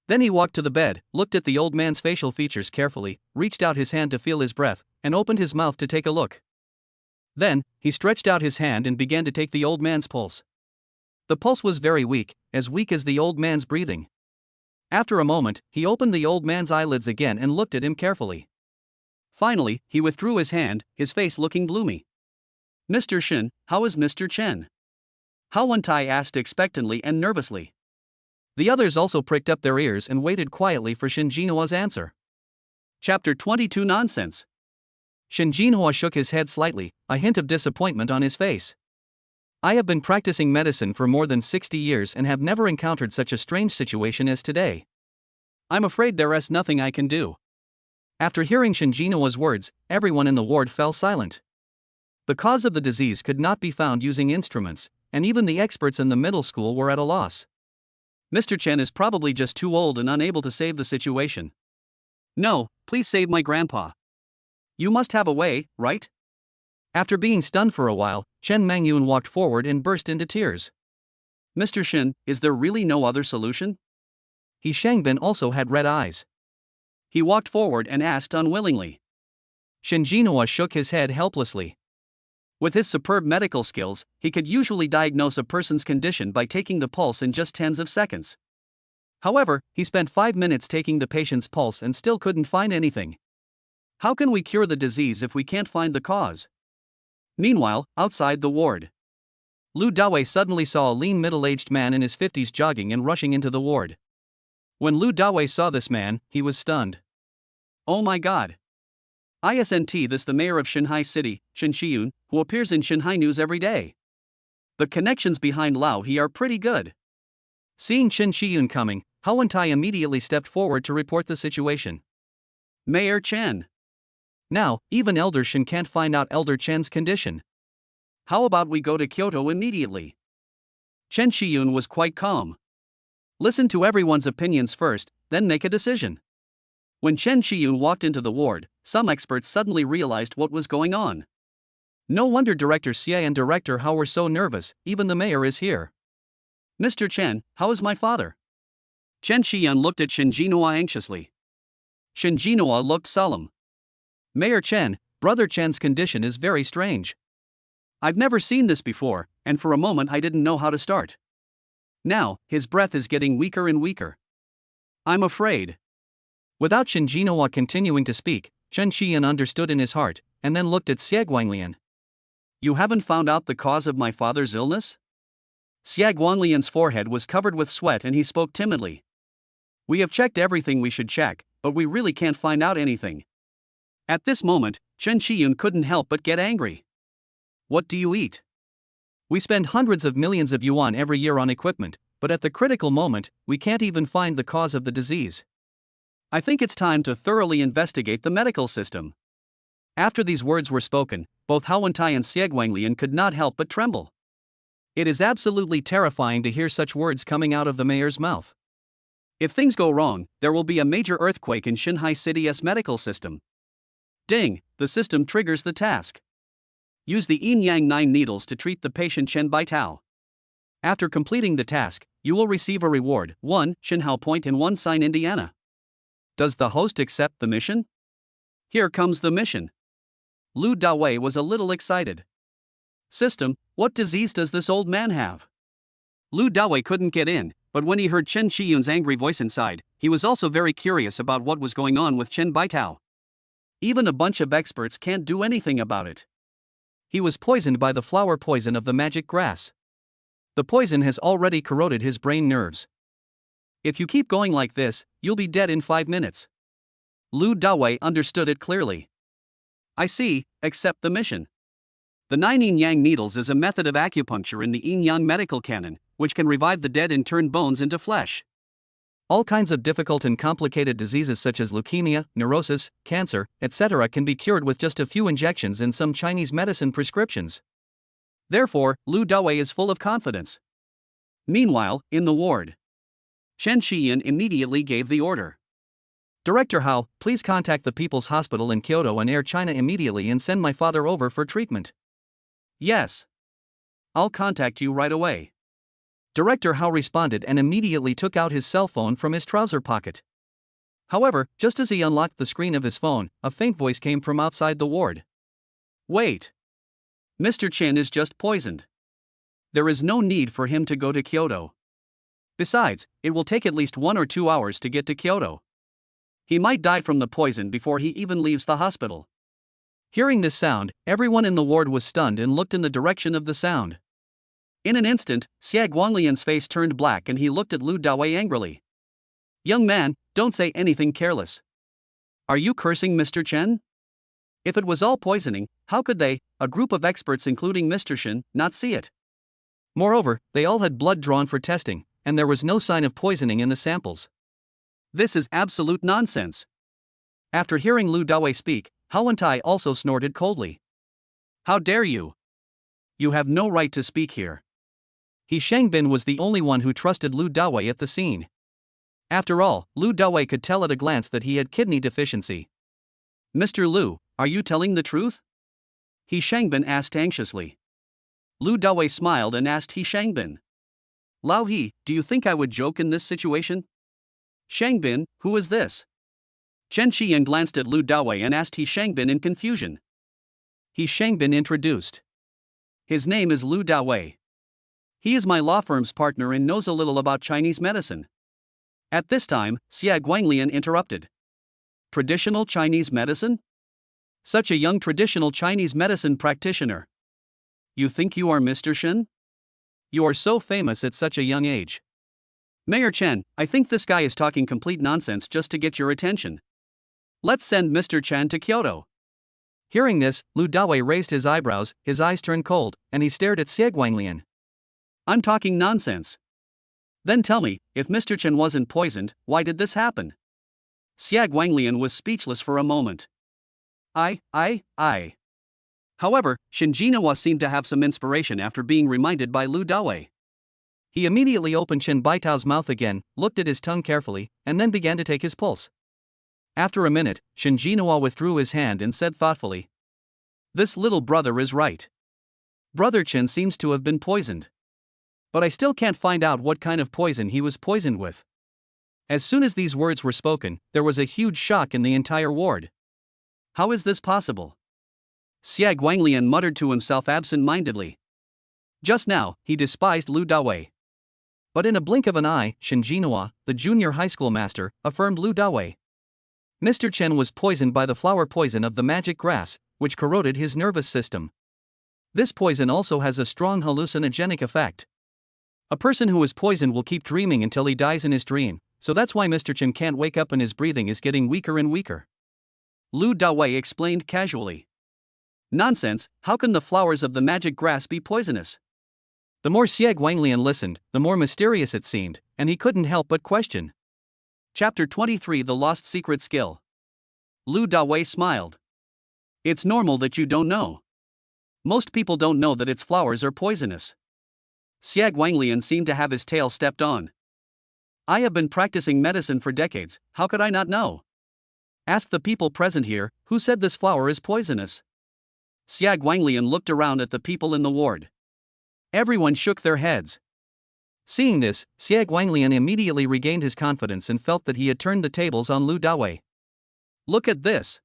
Then he walked to the bed, looked at the old man's facial features carefully, reached out his hand to feel his breath, and opened his mouth to take a look. Then, he stretched out his hand and began to take the old man's pulse. The pulse was very weak as the old man's breathing. After a moment, he opened the old man's eyelids again and looked at him carefully. Finally, he withdrew his hand, his face looking gloomy. Mr. Shen, how is Mr. Chen? Hao Wentai asked expectantly and nervously. The others also pricked up their ears and waited quietly for Shen Jinoa's answer. Chapter 22 Nonsense. Shen Jinoa shook his head slightly, a hint of disappointment on his face. I have been practicing medicine for more than 60 years and have never encountered such a strange situation as today. I'm afraid there is nothing I can do. After hearing Shen Jinoa's words, everyone in the ward fell silent. The cause of the disease could not be found using instruments, and even the experts in the middle school were at a loss. Mr. Chen is probably just too old and unable to save the situation. No, please save my grandpa. You must have a way, right? After being stunned for a while, Chen Mangyun walked forward and burst into tears. Mr. Shen, is there really no other solution? He Shangbin also had red eyes. He walked forward and asked unwillingly. Shen Jinoa shook his head helplessly. With his superb medical skills, he could usually diagnose a person's condition by taking the pulse in just tens of seconds. However, he spent 5 minutes taking the patient's pulse and still couldn't find anything. How can we cure the disease if we can't find the cause? Meanwhile, outside the ward, Lu Dawei suddenly saw a lean middle-aged man in his 50s jogging and rushing into the ward. When Lu Dawei saw this man, he was stunned. Oh my god! Isn't this the mayor of Shanghai City, Chen Xiyun, who appears in Shanghai News every day? The connections behind Lao He are pretty good. Seeing Chen Xiyun coming, Hao Wentai immediately stepped forward to report the situation. Mayor Chen. Now, even Elder Shen can't find out Elder Chen's condition. How about we go to Kyoto immediately? Chen Xiyun was quite calm. Listen to everyone's opinions first, then make a decision. When Chen Xiyun walked into the ward, some experts suddenly realized what was going on. No wonder Director Xie and Director Hao were so nervous, even the mayor is here. Mr. Chen, how is my father? Chen Xiyun looked at Shen Jinoa anxiously. Shen Jinoa looked solemn. Mayor Chen, Brother Chen's condition is very strange. I've never seen this before, and for a moment I didn't know how to start. Now, his breath is getting weaker and weaker. I'm afraid. Without Shen Jinoa continuing to speak, Chen Xiyun understood in his heart, and then looked at Xie Guanglian. You haven't found out the cause of my father's illness? Xie Guanglian's forehead was covered with sweat and he spoke timidly. We have checked everything we should check, but we really can't find out anything. At this moment, Chen Xiyun couldn't help but get angry. What do you eat? We spend hundreds of millions of yuan every year on equipment, but at the critical moment, we can't even find the cause of the disease. I think it's time to thoroughly investigate the medical system. After these words were spoken, both Hao Wentai and Xie Guanglian could not help but tremble. It is absolutely terrifying to hear such words coming out of the mayor's mouth. If things go wrong, there will be a major earthquake in Shanghai City's medical system. Ding, the system triggers the task. Use the yin-yang 9 needles to treat the patient Chen Baitao. After completing the task, you will receive a reward, 1 Shenhao point and 1 Sign Indiana. Does the host accept the mission? Here comes the mission. Lu Dawei was a little excited. System, what disease does this old man have? Lu Dawei couldn't get in, but when he heard Chen Xiyun's angry voice inside, he was also very curious about what was going on with Chen Baitao. Even a bunch of experts can't do anything about it. He was poisoned by the flower poison of the magic grass. The poison has already corroded his brain nerves. If you keep going like this, you'll be dead in 5 minutes. Lu Dawei understood it clearly. I see, accept the mission. The 9 yin-yang needles is a method of acupuncture in the yin-yang medical canon, which can revive the dead and turn bones into flesh. All kinds of difficult and complicated diseases such as leukemia, neurosis, cancer, etc. can be cured with just a few injections in some Chinese medicine prescriptions. Therefore, Lu Dawei is full of confidence. Meanwhile, in the ward, Chen Qian immediately gave the order. Director Hao, please contact the People's Hospital in Kyoto and Air China immediately and send my father over for treatment. Yes. I'll contact you right away. Director Hao responded and immediately took out his cell phone from his trouser pocket. However, just as he unlocked the screen of his phone, a faint voice came from outside the ward. Wait. Mr. Chen is just poisoned. There is no need for him to go to Kyoto. Besides, it will take at least 1 or 2 hours to get to Kyoto. He might die from the poison before he even leaves the hospital. Hearing this sound, everyone in the ward was stunned and looked in the direction of the sound. In an instant, Xia Guanglian's face turned black and he looked at Lu Dawei angrily. Young man, don't say anything careless. Are you cursing Mr. Chen? If it was all poisoning, how could they, a group of experts including Mr. Shen, not see it? Moreover, they all had blood drawn for testing, and there was no sign of poisoning in the samples. This is absolute nonsense. After hearing Lu Dawei speak, Hao Wentai also snorted coldly. How dare you? You have no right to speak here. He Shangbin was the only one who trusted Lu Dawei at the scene. After all, Lu Dawei could tell at a glance that he had kidney deficiency. Mr. Lu, are you telling the truth? He Shangbin asked anxiously. Lu Dawei smiled and asked He Shangbin. Lao He, do you think I would joke in this situation? Shangbin, who is this? Chen Qian glanced at Lu Dawei and asked He Shangbin in confusion. He Shangbin introduced. His name is Lu Dawei. He is my law firm's partner and knows a little about Chinese medicine. At this time, Xia Guanglian interrupted. Traditional Chinese medicine? Such a young traditional Chinese medicine practitioner. You think you are Mr. Shen? You are so famous at such a young age. Mayor Chen, I think this guy is talking complete nonsense just to get your attention. Let's send Mr. Chen to Kyoto. Hearing this, Lu Dawei raised his eyebrows, his eyes turned cold, and he stared at Xia Guanglian. I'm talking nonsense. Then tell me, if Mr. Chen wasn't poisoned, why did this happen? Xia Guanglian was speechless for a moment. However, Shen Jinhua seemed to have some inspiration after being reminded by Lu Dawei. He immediately opened Chen Baitao's mouth again, looked at his tongue carefully, and then began to take his pulse. After a minute, Shen Jinhua withdrew his hand and said thoughtfully. This little brother is right. Brother Chen seems to have been poisoned. But I still can't find out what kind of poison he was poisoned with. As soon as these words were spoken, there was a huge shock in the entire ward. How is this possible? Xia Guanglian muttered to himself absent-mindedly. Just now, he despised Lu Dawei. But in a blink of an eye, Shen Jinhua, the junior high school master, affirmed Lu Dawei. Mr. Chen was poisoned by the flower poison of the magic grass, which corroded his nervous system. This poison also has a strong hallucinogenic effect. A person who is poisoned will keep dreaming until he dies in his dream, so that's why Mr. Chen can't wake up and his breathing is getting weaker and weaker. Lu Dawei explained casually. Nonsense, how can the flowers of the magic grass be poisonous? The more Xia Guanglian listened, the more mysterious it seemed, and he couldn't help but question. Chapter 23 The Lost Secret Skill. Lu Dawei smiled. It's normal that you don't know. Most people don't know that its flowers are poisonous. Xia Guanglian seemed to have his tail stepped on. I have been practicing medicine for decades, how could I not know? Ask the people present here, who said this flower is poisonous? Xia Guanglian looked around at the people in the ward. Everyone shook their heads. Seeing this, Xia Guanglian immediately regained his confidence and felt that he had turned the tables on Lu Dawei. Look at this.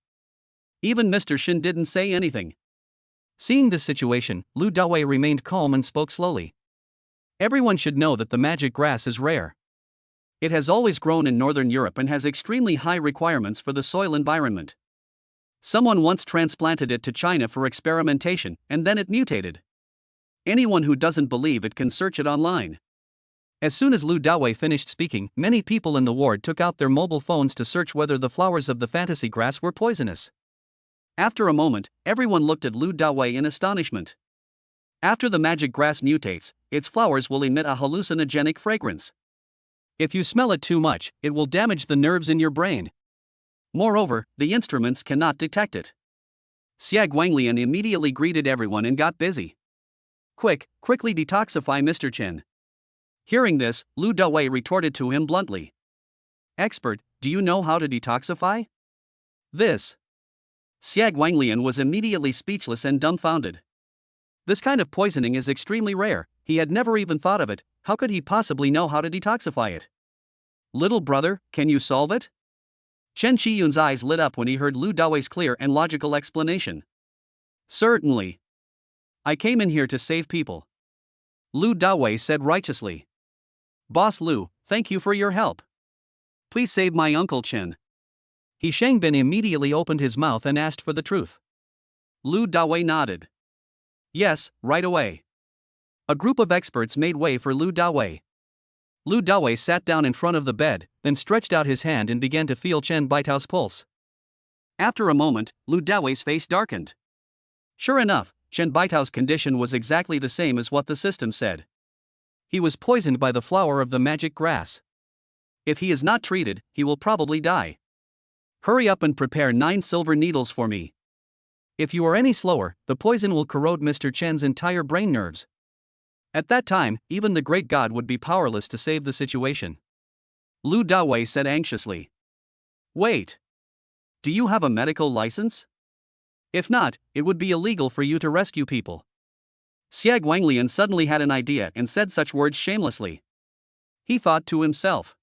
Even Mr. Shen didn't say anything. Seeing this situation, Lu Dawei remained calm and spoke slowly. Everyone should know that the magic grass is rare. It has always grown in Northern Europe and has extremely high requirements for the soil environment. Someone once transplanted it to China for experimentation, and then it mutated. Anyone who doesn't believe it can search it online. As soon as Lu Dawei finished speaking, many people in the ward took out their mobile phones to search whether the flowers of the fantasy grass were poisonous. After a moment, everyone looked at Lu Dawei in astonishment. After the magic grass mutates, its flowers will emit a hallucinogenic fragrance. If you smell it too much, it will damage the nerves in your brain. Moreover, the instruments cannot detect it. Xia Guanglian immediately greeted everyone and got busy. Quickly detoxify Mr. Chen. Hearing this, Lu Dawei retorted to him bluntly. Expert, do you know how to detoxify? This. Xiag Wanglian was immediately speechless and dumbfounded. This kind of poisoning is extremely rare, he had never even thought of it, how could he possibly know how to detoxify it? Little brother, can you solve it? Chen Shiyun's eyes lit up when he heard Lu Dawei's clear and logical explanation. Certainly. I came in here to save people. Lu Dawei said righteously. Boss Lu, thank you for your help. Please save my Uncle Chen. He Shangbin immediately opened his mouth and asked for the truth. Lu Dawei nodded. Yes, right away. A group of experts made way for Lu Dawei. Lu Dawei sat down in front of the bed, then stretched out his hand and began to feel Chen Baitao's pulse. After a moment, Lu Dawei's face darkened. Sure enough, Chen Baitao's condition was exactly the same as what the system said. He was poisoned by the flower of the magic grass. If he is not treated, he will probably die. Hurry up and prepare 9 silver needles for me. If you are any slower, the poison will corrode Mr. Chen's entire brain nerves. At that time, even the great god would be powerless to save the situation. Lu Dawei said anxiously. Wait. Do you have a medical license? If not, it would be illegal for you to rescue people. Xiag Wanglian suddenly had an idea and said such words shamelessly. He thought to himself.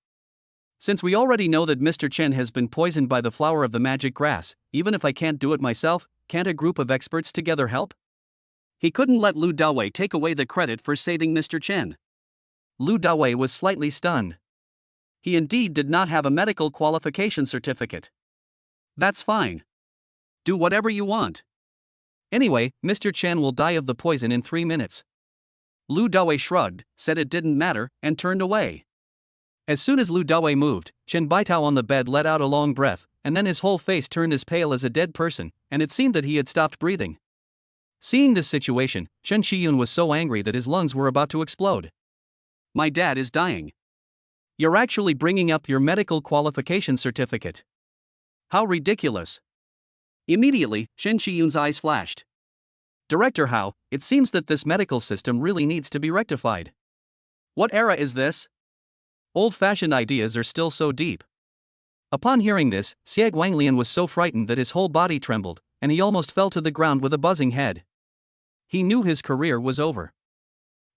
Since we already know that Mr. Chen has been poisoned by the flower of the magic grass, even if I can't do it myself, can't a group of experts together help? He couldn't let Lu Dawei take away the credit for saving Mr. Chen. Lu Dawei was slightly stunned. He indeed did not have a medical qualification certificate. That's fine. Do whatever you want. Anyway, Mr. Chen will die of the poison in 3 minutes. Lu Dawei shrugged, said it didn't matter, and turned away. As soon as Lu Dawei moved, Chen Baitao on the bed let out a long breath, and then his whole face turned as pale as a dead person, and it seemed that he had stopped breathing. Seeing this situation, Chen Shiyun was so angry that his lungs were about to explode. My dad is dying. You're actually bringing up your medical qualification certificate. How ridiculous. Immediately, Chen Shiyun's eyes flashed. Director Hao, it seems that this medical system really needs to be rectified. What era is this? Old-fashioned ideas are still so deep. Upon hearing this, Xiag Wanglian was so frightened that his whole body trembled, and he almost fell to the ground with a buzzing head. He knew his career was over.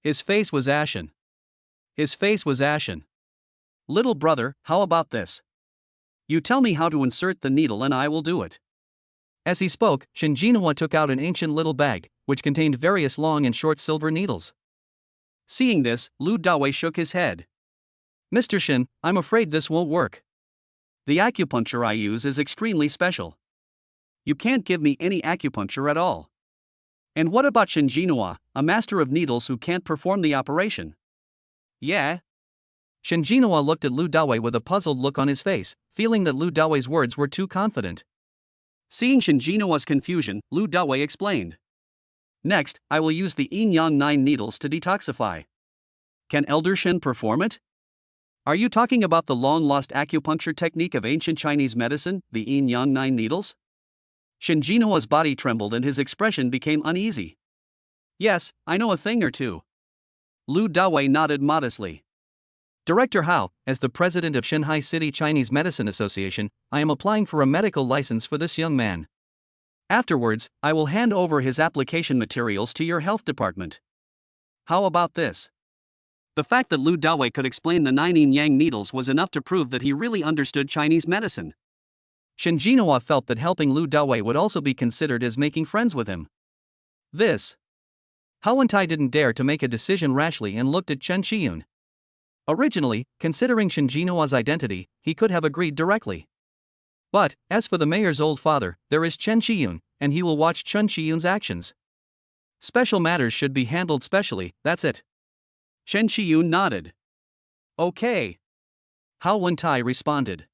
His face was ashen. His face was ashen. Little brother, how about this? You tell me how to insert the needle and I will do it. As he spoke, Shen Jinhua took out an ancient little bag, which contained various long and short silver needles. Seeing this, Lu Dawei shook his head. Mr. Shen, I'm afraid this won't work. The acupuncture I use is extremely special. You can't give me any acupuncture at all. And what about Shen Jinhua, a master of needles who can't perform the operation? Yeah. Shen Jinhua looked at Lu Dawei with a puzzled look on his face, feeling that Lu Dawei's words were too confident. Seeing Shen Jinhua's confusion, Lu Dawei explained. Next, I will use the Yin Yang 9 needles to detoxify. Can Elder Shen perform it? Are you talking about the long-lost acupuncture technique of ancient Chinese medicine, the Yin Yang 9 needles? Shen Jinhua's body trembled and his expression became uneasy. Yes, I know a thing or two. Lu Dawei nodded modestly. Director Hao, as the president of Shanghai City Chinese Medicine Association, I am applying for a medical license for this young man. Afterwards, I will hand over his application materials to your health department. How about this? The fact that Lu Dawei could explain the 9 yin yang needles was enough to prove that he really understood Chinese medicine. Shen Jinhua felt that helping Lu Dawei would also be considered as making friends with him. This. Hao Wentai didn't dare to make a decision rashly and looked at Chen Shiyun. Originally, considering Shen Jinhua's identity, he could have agreed directly. But, as for the mayor's old father, there is Chen Shiyun, and he will watch Chen Shiyun's actions. Special matters should be handled specially, that's it. Chen Shiyun nodded. Okay. Hao Wentai responded.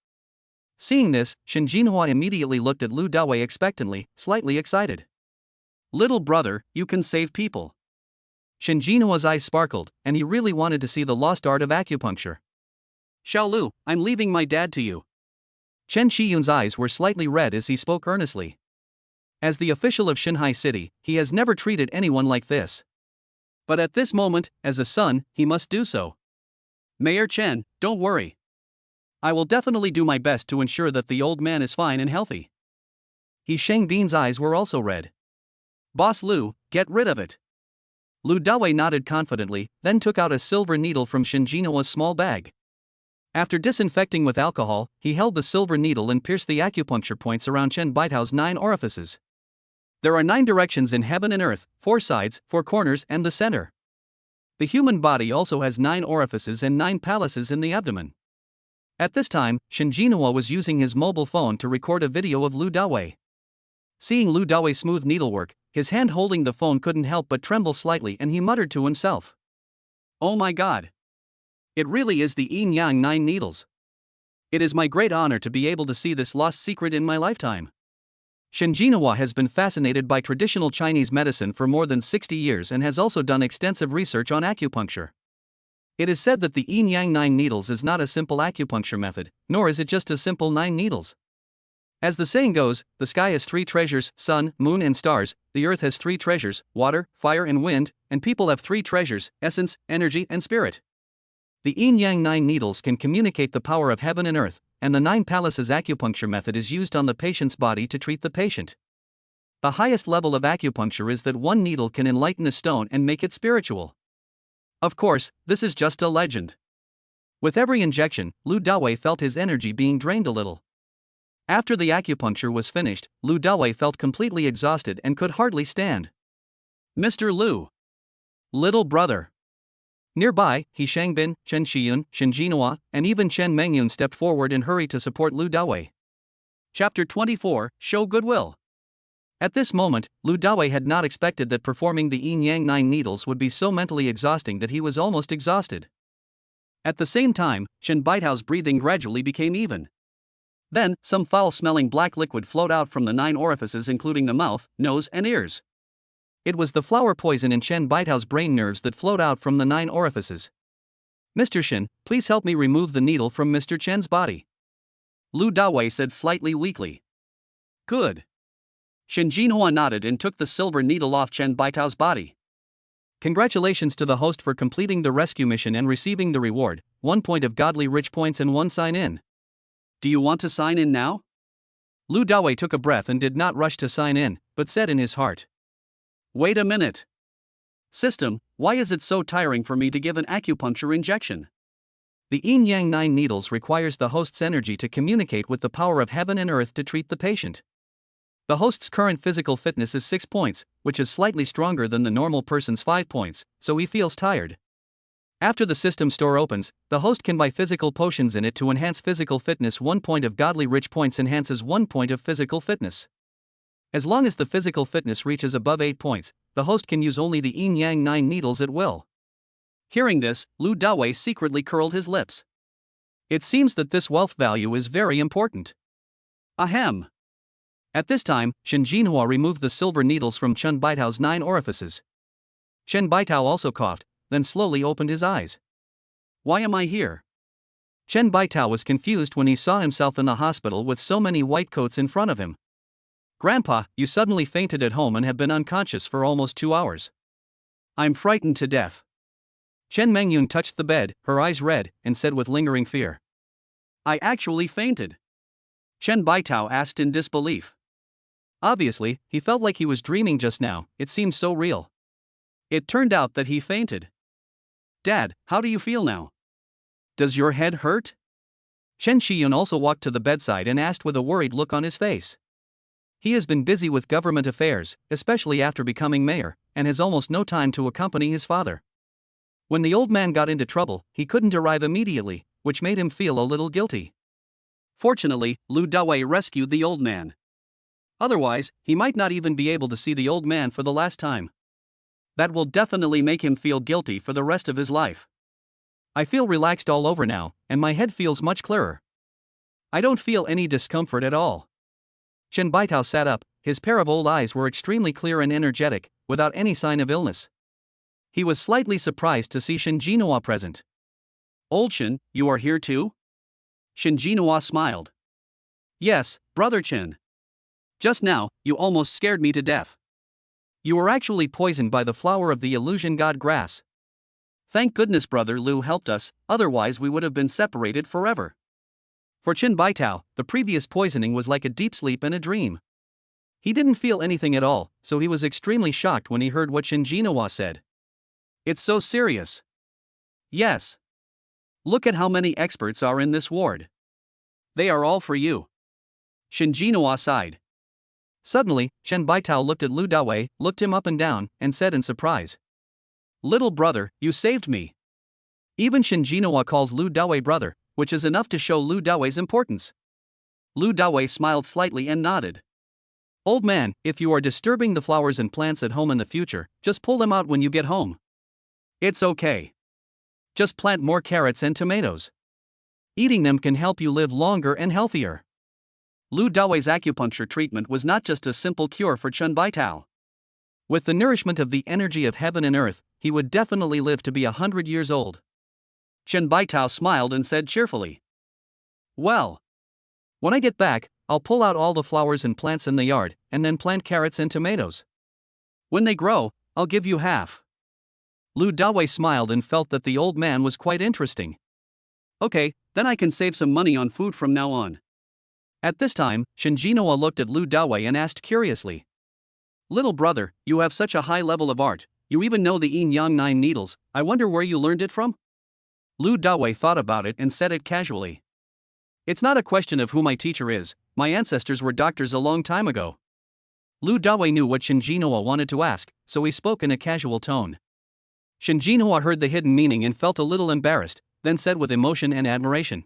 Seeing this, Shen Jinhua immediately looked at Lu Dawei expectantly, slightly excited. Little brother, you can save people. Shen Jinhua's eyes sparkled, and he really wanted to see the lost art of acupuncture. Xiao Lu, I'm leaving my dad to you. Chen Shiyun's eyes were slightly red as he spoke earnestly. As the official of Shanghai City, he has never treated anyone like this. But at this moment, as a son, he must do so. Mayor Chen, don't worry. I will definitely do my best to ensure that the old man is fine and healthy. He Shangbin's eyes were also red. Boss Lu, get rid of it. Lu Dawei nodded confidently, then took out a silver needle from Shinjinoa's small bag. After disinfecting with alcohol, he held the silver needle and pierced the acupuncture points around Chen Baitao's 9 orifices. There are 9 directions in heaven and earth, 4 sides, 4 corners, and the center. The human body also has 9 orifices and 9 palaces in the abdomen. At this time, Shinjinoa was using his mobile phone to record a video of Lu Dawei. Seeing Lu Dawei's smooth needlework, his hand holding the phone couldn't help but tremble slightly, and he muttered to himself, "Oh my god! It really is the Yin Yang 9 needles. It is my great honor to be able to see this lost secret in my lifetime." Shinjinoa has been fascinated by traditional Chinese medicine for more than 60 years and has also done extensive research on acupuncture. It is said that the Yin Yang 9 needles is not a simple acupuncture method, nor is it just a simple 9 needles. As the saying goes, the sky has 3 treasures, sun, moon and stars, the earth has 3 treasures, water, fire and wind, and people have 3 treasures, essence, energy and spirit. The Yin Yang 9 needles can communicate the power of heaven and earth, and the 9 palaces acupuncture method is used on the patient's body to treat the patient. The highest level of acupuncture is that one needle can enlighten a stone and make it spiritual. Of course, this is just a legend. With every injection, Lu Dawei felt his energy being drained a little. After the acupuncture was finished, Lu Dawei felt completely exhausted and could hardly stand. "Mr. Lu. Little brother." Nearby, He Shangbin, Chen Shiyun, Shinjinoa, and even Chen Mengyun stepped forward and hurried to support Lu Dawei. Chapter 24, Show Goodwill. At this moment, Lu Dawei had not expected that performing the Yin Yang 9 needles would be so mentally exhausting that he was almost exhausted. At the same time, Chen Baitao's breathing gradually became even. Then, some foul-smelling black liquid flowed out from the 9 orifices, including the mouth, nose, and ears. It was the flower poison in Chen Baitao's brain nerves that flowed out from the 9 orifices. "Mr. Shin, please help me remove the needle from Mr. Chen's body," Lu Dawei said slightly weakly. "Good." Shinjinoa nodded and took the silver needle off Chen Baitao's body. Congratulations to the host for completing the rescue mission and receiving the reward, 1 point of godly rich points and 1 sign-in. Do you want to sign in now? Lu Dawei took a breath and did not rush to sign in, but said in his heart, "Wait a minute. System, why is it so tiring for me to give an acupuncture injection?" The Yin Yang 9 needles requires the host's energy to communicate with the power of heaven and earth to treat the patient. The host's current physical fitness is 6 points, which is slightly stronger than the normal person's 5 points, so he feels tired. After the system store opens, the host can buy physical potions in it to enhance physical fitness. 1 point of godly rich points enhances 1 point of physical fitness. As long as the physical fitness reaches above 8 points, the host can use only the Yin Yang 9 needles at will. Hearing this, Lu Dawei secretly curled his lips. It seems that this wealth value is very important. Ahem. At this time, Shinjinhua removed the silver needles from Chen Baitao's 9 orifices. Chen Baitao also coughed, then slowly opened his eyes. "Why am I here?" Chen Baitao was confused when he saw himself in the hospital with so many white coats in front of him. "Grandpa, you suddenly fainted at home and have been unconscious for almost 2 hours. I'm frightened to death." Chen Mengyun touched the bed, her eyes red, and said with lingering fear, "I actually fainted." Chen Baitao asked in disbelief. Obviously, he felt like he was dreaming just now, it seemed so real. It turned out that he fainted. "Dad, how do you feel now? Does your head hurt?" Chen Shiyun also walked to the bedside and asked with a worried look on his face. He has been busy with government affairs, especially after becoming mayor, and has almost no time to accompany his father. When the old man got into trouble, he couldn't arrive immediately, which made him feel a little guilty. Fortunately, Lu Dawei rescued the old man. Otherwise, he might not even be able to see the old man for the last time. That will definitely make him feel guilty for the rest of his life. I feel relaxed all over now, and my head feels much clearer. I don't feel any discomfort at all. Chen Baitao sat up, his pair of old eyes were extremely clear and energetic, without any sign of illness. He was slightly surprised to see Shinjinhua present. "Old Chen, you are here too?" Shinjinhua smiled. "Yes, brother Chen. Just now, you almost scared me to death. You were actually poisoned by the flower of the illusion god grass. Thank goodness Brother Lu helped us, otherwise we would have been separated forever. For Chen Baitao, the previous poisoning was like a deep sleep and a dream. He didn't feel anything at all, so he was extremely shocked when he heard what Shin Jinhua said. It's so serious. Yes. Look at how many experts are in this ward. They are all for you. Shin Jinhua sighed. Suddenly, Chen Baitao looked at Lu Dawei, looked him up and down, and said in surprise, "Little brother, you saved me." Even Shin Jinhua calls Lu Dawei brother, which is enough to show Lu Dawei's importance. Lu Dawei smiled slightly and nodded. Old man, if you are disturbing the flowers and plants at home in the future, just pull them out when you get home. It's okay. Just plant more carrots and tomatoes. Eating them can help you live longer and healthier. Lu Dawei's acupuncture treatment was not just a simple cure for Chen Baitao. With the nourishment of the energy of heaven and earth, he would definitely live to be 100 years old. Chen Baitao smiled and said cheerfully, "Well, when I get back, I'll pull out all the flowers and plants in the yard, and then plant carrots and tomatoes. When they grow, I'll give you half." Lu Dawei smiled and felt that the old man was quite interesting. Okay, then I can save some money on food from now on. At this time, Shin Jinhua looked at Lu Dawei and asked curiously, "Little brother, you have such a high level of art, you even know the Yin Yang 9 needles, I wonder where you learned it from?" Lu Dawei thought about it and said it casually. "It's not a question of who my teacher is, my ancestors were doctors a long time ago." Lu Dawei knew what Shin Jinhua wanted to ask, so he spoke in a casual tone. Shin Jinhua heard the hidden meaning and felt a little embarrassed, then said with emotion and admiration,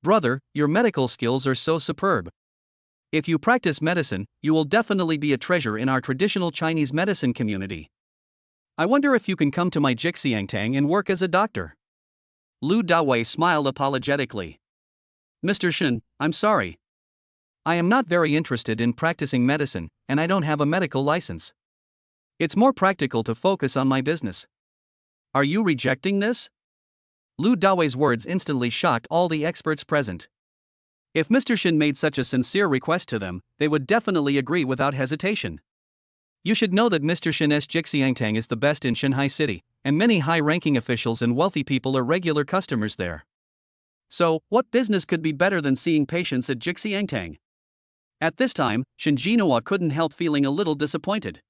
"Brother, your medical skills are so superb. If you practice medicine, you will definitely be a treasure in our traditional Chinese medicine community. I wonder if you can come to my Jixiangtang and work as a doctor." Lu Dawei smiled apologetically. "Mr. Shin, I'm sorry. I am not very interested in practicing medicine, and I don't have a medical license. It's more practical to focus on my business." "Are you rejecting this?" Lu Dawei's words instantly shocked all the experts present. If Mr. Shin made such a sincere request to them, they would definitely agree without hesitation. You should know that Mr. Shin's Jixiangtang is the best in Shanghai City, and many high-ranking officials and wealthy people are regular customers there. So, what business could be better than seeing patients at Jixiangtang? At this time, Shin Jinhua couldn't help feeling a little disappointed.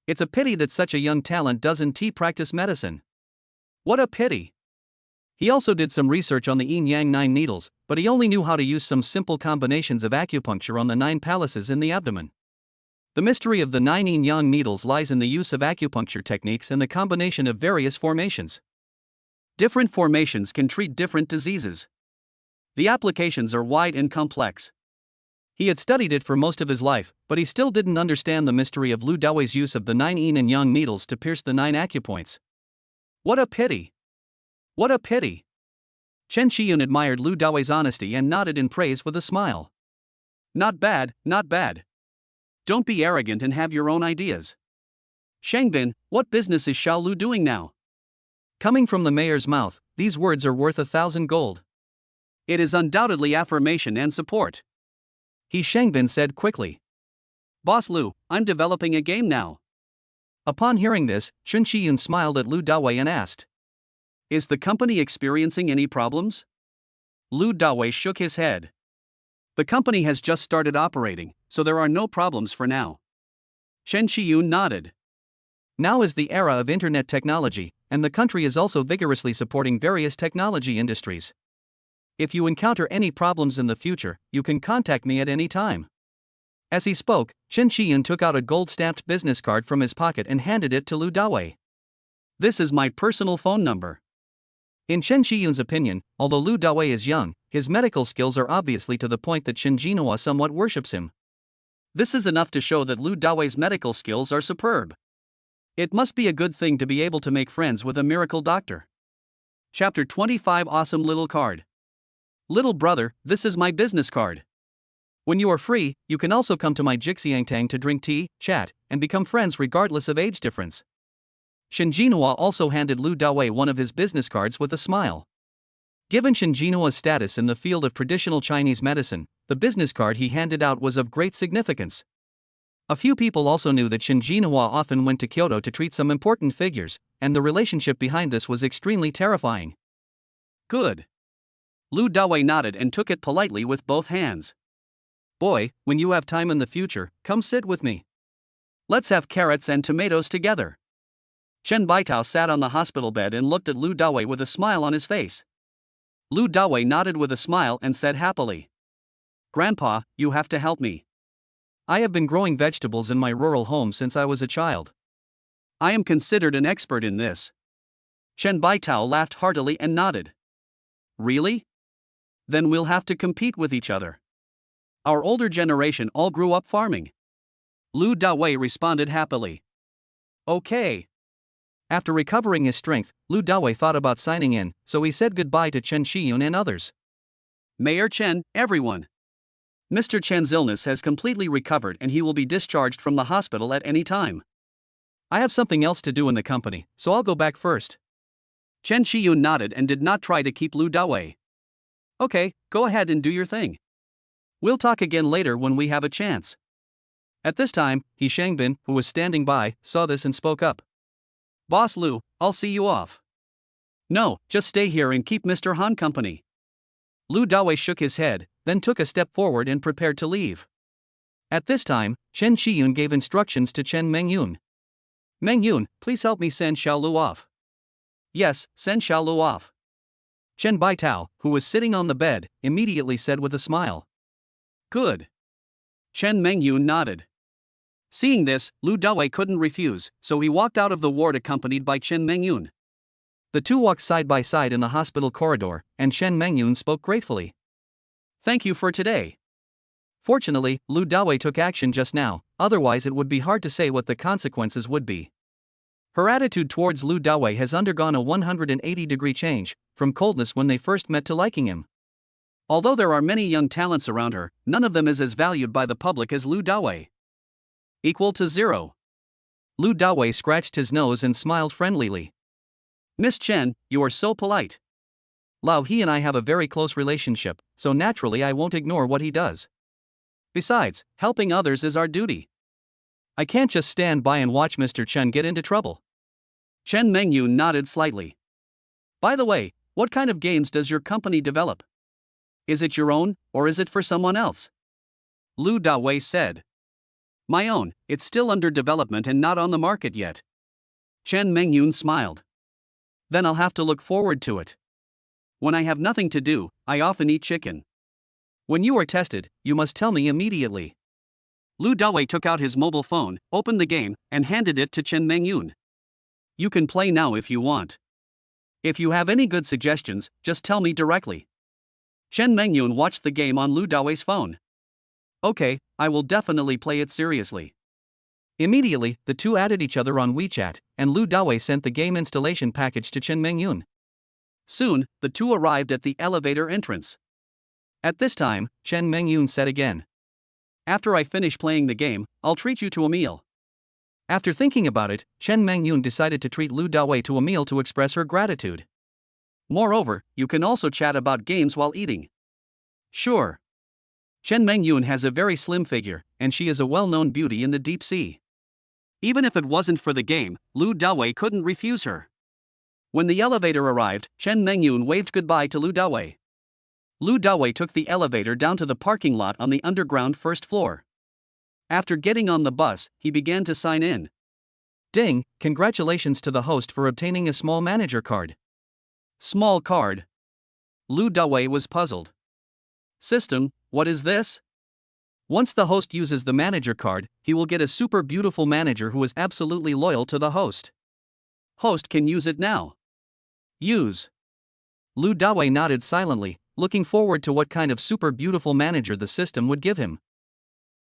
It's a pity that such a young talent doesn't practice medicine. What a pity! He also did some research on the Yin Yang 9 needles, but he only knew how to use some simple combinations of acupuncture on the 9 palaces in the abdomen. The mystery of the 9 Yin Yang needles lies in the use of acupuncture techniques and the combination of various formations. Different formations can treat different diseases. The applications are wide and complex. He had studied it for most of his life, but he still didn't understand the mystery of Lu Dawei's use of the 9 Yin and Yang needles to pierce the 9 acupoints. What a pity! What a pity! Chen Shiyun admired Lu Dawei's honesty and nodded in praise with a smile. Not bad, not bad. Don't be arrogant and have your own ideas. Shangbin, what business is Xiao Lu doing now? Coming from the mayor's mouth, these words are worth 1,000 gold. It is undoubtedly affirmation and support. He Shangbin said quickly. Boss Lu, I'm developing a game now. Upon hearing this, Chen Shiyun smiled at Lu Dawei and asked, "Is the company experiencing any problems?" Lu Dawei shook his head. The company has just started operating, so there are no problems for now. Chen Shiyun nodded. Now is the era of internet technology, and the country is also vigorously supporting various technology industries. If you encounter any problems in the future, you can contact me at any time. As he spoke, Chen Shiyun took out a gold-stamped business card from his pocket and handed it to Lu Dawei. This is my personal phone number. In Chen Shiyun's opinion, although Lu Dawei is young, his medical skills are obviously to the point that Shin Jinhua somewhat worships him. This is enough to show that Lu Dawei's medical skills are superb. It must be a good thing to be able to make friends with a miracle doctor. Chapter 25 Awesome Little Card. Little brother, this is my business card. When you are free, you can also come to my Jixiangtang to drink tea, chat, and become friends regardless of age difference. Shin Jinhua also handed Lu Dawei one of his business cards with a smile. Given Shin Jinhua's status in the field of traditional Chinese medicine, the business card he handed out was of great significance. A few people also knew that Shin Jinhua often went to Kyoto to treat some important figures, and the relationship behind this was extremely terrifying. Good. Lu Dawei nodded and took it politely with both hands. Boy, when you have time in the future, come sit with me. Let's have carrots and tomatoes together. Chen Baitao sat on the hospital bed and looked at Lu Dawei with a smile on his face. Lu Dawei nodded with a smile and said happily, Grandpa, you have to help me. I have been growing vegetables in my rural home since I was a child. I am considered an expert in this. Chen Baitao laughed heartily and nodded. Really? Then we'll have to compete with each other. Our older generation all grew up farming. Lu Dawei responded happily. Okay. After recovering his strength, Lu Dawei thought about signing in, so he said goodbye to Chen Shiyun and others. Mayor Chen, everyone. Mr. Chen's illness has completely recovered and he will be discharged from the hospital at any time. I have something else to do in the company, so I'll go back first. Chen Shiyun nodded and did not try to keep Lu Dawei. Okay, go ahead and do your thing. We'll talk again later when we have a chance. At this time, He Shangbin, who was standing by, saw this and spoke up. Boss Lu, I'll see you off. No, just stay here and keep Mr. Han company. Lu Dawei shook his head, then took a step forward and prepared to leave. At this time, Chen Shiyun gave instructions to Chen Mengyun. Mengyun, please help me send Xiaolu off. Yes, send Xiaolu off. Chen Baitao, who was sitting on the bed, immediately said with a smile. Good. Chen Mengyun nodded. Seeing this, Lu Dawei couldn't refuse, so he walked out of the ward accompanied by Chen Mengyun. The two walked side by side in the hospital corridor, and Chen Mengyun spoke gratefully. Thank you for today. Fortunately, Lu Dawei took action just now, otherwise it would be hard to say what the consequences would be. Her attitude towards Lu Dawei has undergone a 180-degree change, from coldness when they first met to liking him. Although there are many young talents around her, none of them is as valued by the public as Lu Dawei. Equal to 0. Lu Dawei scratched his nose and smiled friendlily. Miss Chen, you are so polite. Lao He and I have a very close relationship, so naturally I won't ignore what he does. Besides, helping others is our duty. I can't just stand by and watch Mr. Chen get into trouble. Chen Mengyun nodded slightly. By the way, what kind of games does your company develop? Is it your own, or is it for someone else? Lu Dawei said. My own, it's still under development and not on the market yet. Chen Mengyun smiled. Then I'll have to look forward to it. When I have nothing to do, I often eat chicken. When you are tested, you must tell me immediately. Lu Dawei took out his mobile phone, opened the game, and handed it to Chen Mengyun. You can play now if you want. If you have any good suggestions, just tell me directly. Chen Mengyun watched the game on Lu Dawei's phone. Okay, I will definitely play it seriously. Immediately, the two added each other on WeChat, and Lu Dawei sent the game installation package to Chen Mengyun. Soon, the two arrived at the elevator entrance. At this time, Chen Mengyun said again. After I finish playing the game, I'll treat you to a meal. After thinking about it, Chen Mengyun decided to treat Lu Dawei to a meal to express her gratitude. Moreover, you can also chat about games while eating. Sure. Chen Mengyun has a very slim figure, and she is a well-known beauty in the deep sea. Even if it wasn't for the game, Lu Dawei couldn't refuse her. When the elevator arrived, Chen Mengyun waved goodbye to Lu Dawei. Lu Dawei took the elevator down to the parking lot on the underground first floor. After getting on the bus, he began to sign in. Ding, congratulations to the host for obtaining a small manager card. Small card? Lu Dawei was puzzled. System, what is this? Once the host uses the manager card, he will get a super beautiful manager who is absolutely loyal to the host. Host can use it now. Use. Lu Dawei nodded silently, looking forward to what kind of super beautiful manager the system would give him.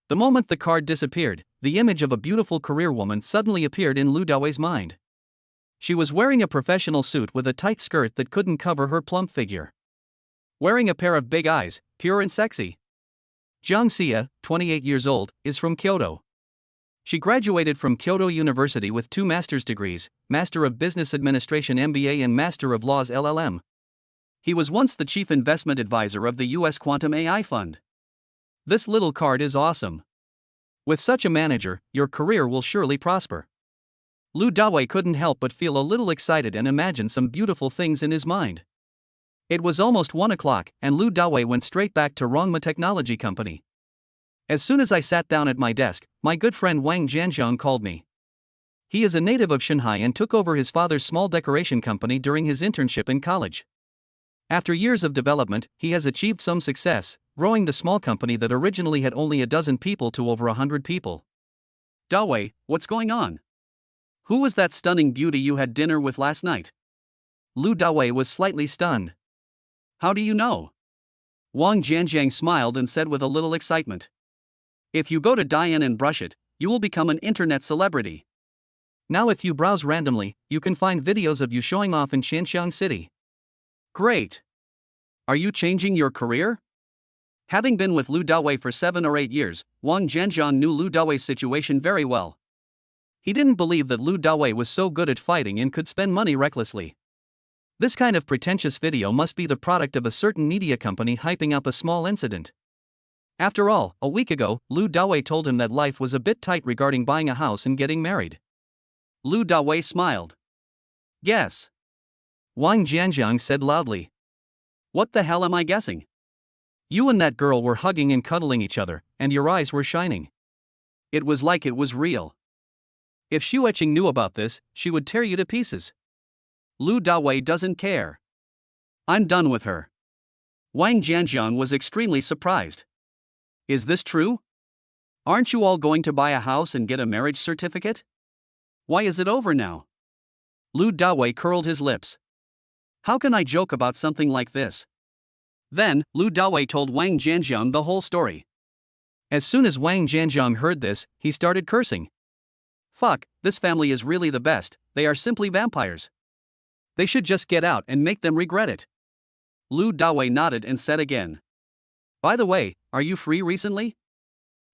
The moment the card disappeared, the image of a beautiful career woman suddenly appeared in Lu Dawei's mind. She was wearing a professional suit with a tight skirt that couldn't cover her plump figure. Wearing a pair of big eyes, pure and sexy. Jiang Xia, 28 years old, is from Kyoto. She graduated from Kyoto University with 2 master's degrees, Master of Business Administration MBA and Master of Laws LLM. He was once the chief investment advisor of the US Quantum AI Fund. This little card is awesome. With such a manager, your career will surely prosper. Lu Dawei couldn't help but feel a little excited and imagine some beautiful things in his mind. It was almost 1 o'clock, and Lu Dawei went straight back to Rongma Technology Company. As soon as I sat down at my desk, my good friend Wang Jianjiang called me. He is a native of Shanghai and took over his father's small decoration company during his internship in college. After years of development, he has achieved some success, growing the small company that originally had only a dozen people to over 100 people. Dawei, what's going on? Who was that stunning beauty you had dinner with last night? Lu Dawei was slightly stunned. How do you know? Wang Jianjiang smiled and said with a little excitement. If you go to Dian and brush it, you will become an internet celebrity. Now if you browse randomly, you can find videos of you showing off in Xianxiang City. Great! Are you changing your career? Having been with Lu Dawei for 7 or 8 years, Wang Jianjiang knew Lu Dawei's situation very well. He didn't believe that Lu Dawei was so good at fighting and could spend money recklessly. This kind of pretentious video must be the product of a certain media company hyping up a small incident. After all, a week ago, Lu Dawei told him that life was a bit tight regarding buying a house and getting married. Lu Dawei smiled. Guess. Wang Jianjiang said loudly. What the hell am I guessing? You and that girl were hugging and cuddling each other, and your eyes were shining. It was like it was real. If Xueqing knew about this, she would tear you to pieces. Lu Dawei doesn't care. I'm done with her. Wang Jianjiang was extremely surprised. Is this true? Aren't you all going to buy a house and get a marriage certificate? Why is it over now? Lu Dawei curled his lips. How can I joke about something like this? Then, Lu Dawei told Wang Jianjiang the whole story. As soon as Wang Jianjiang heard this, he started cursing. Fuck, this family is really the best, they are simply vampires. They should just get out and make them regret it. Lu Dawei nodded and said again. By the way, are you free recently?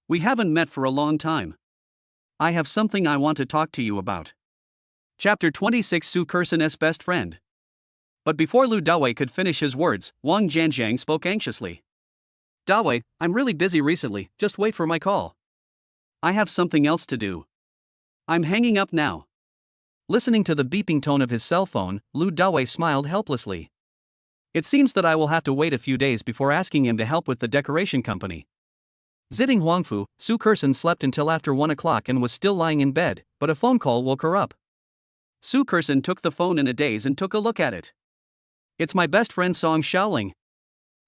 We haven't met for a long time. I have something I want to talk to you about. Chapter 26 Su Kersen's Best Friend. But before Lu Dawei could finish his words, Wang Jianjiang spoke anxiously. Dawei, I'm really busy recently, just wait for my call. I have something else to do. I'm hanging up now. Listening to the beeping tone of his cell phone, Lu Dawei smiled helplessly. It seems that I will have to wait a few days before asking him to help with the decoration company. Zitting Huangfu, Su Kersen slept until after 1 o'clock and was still lying in bed, but a phone call woke her up. Su Kersen took the phone in a daze and took a look at it. It's my best friend Song Xiaoling.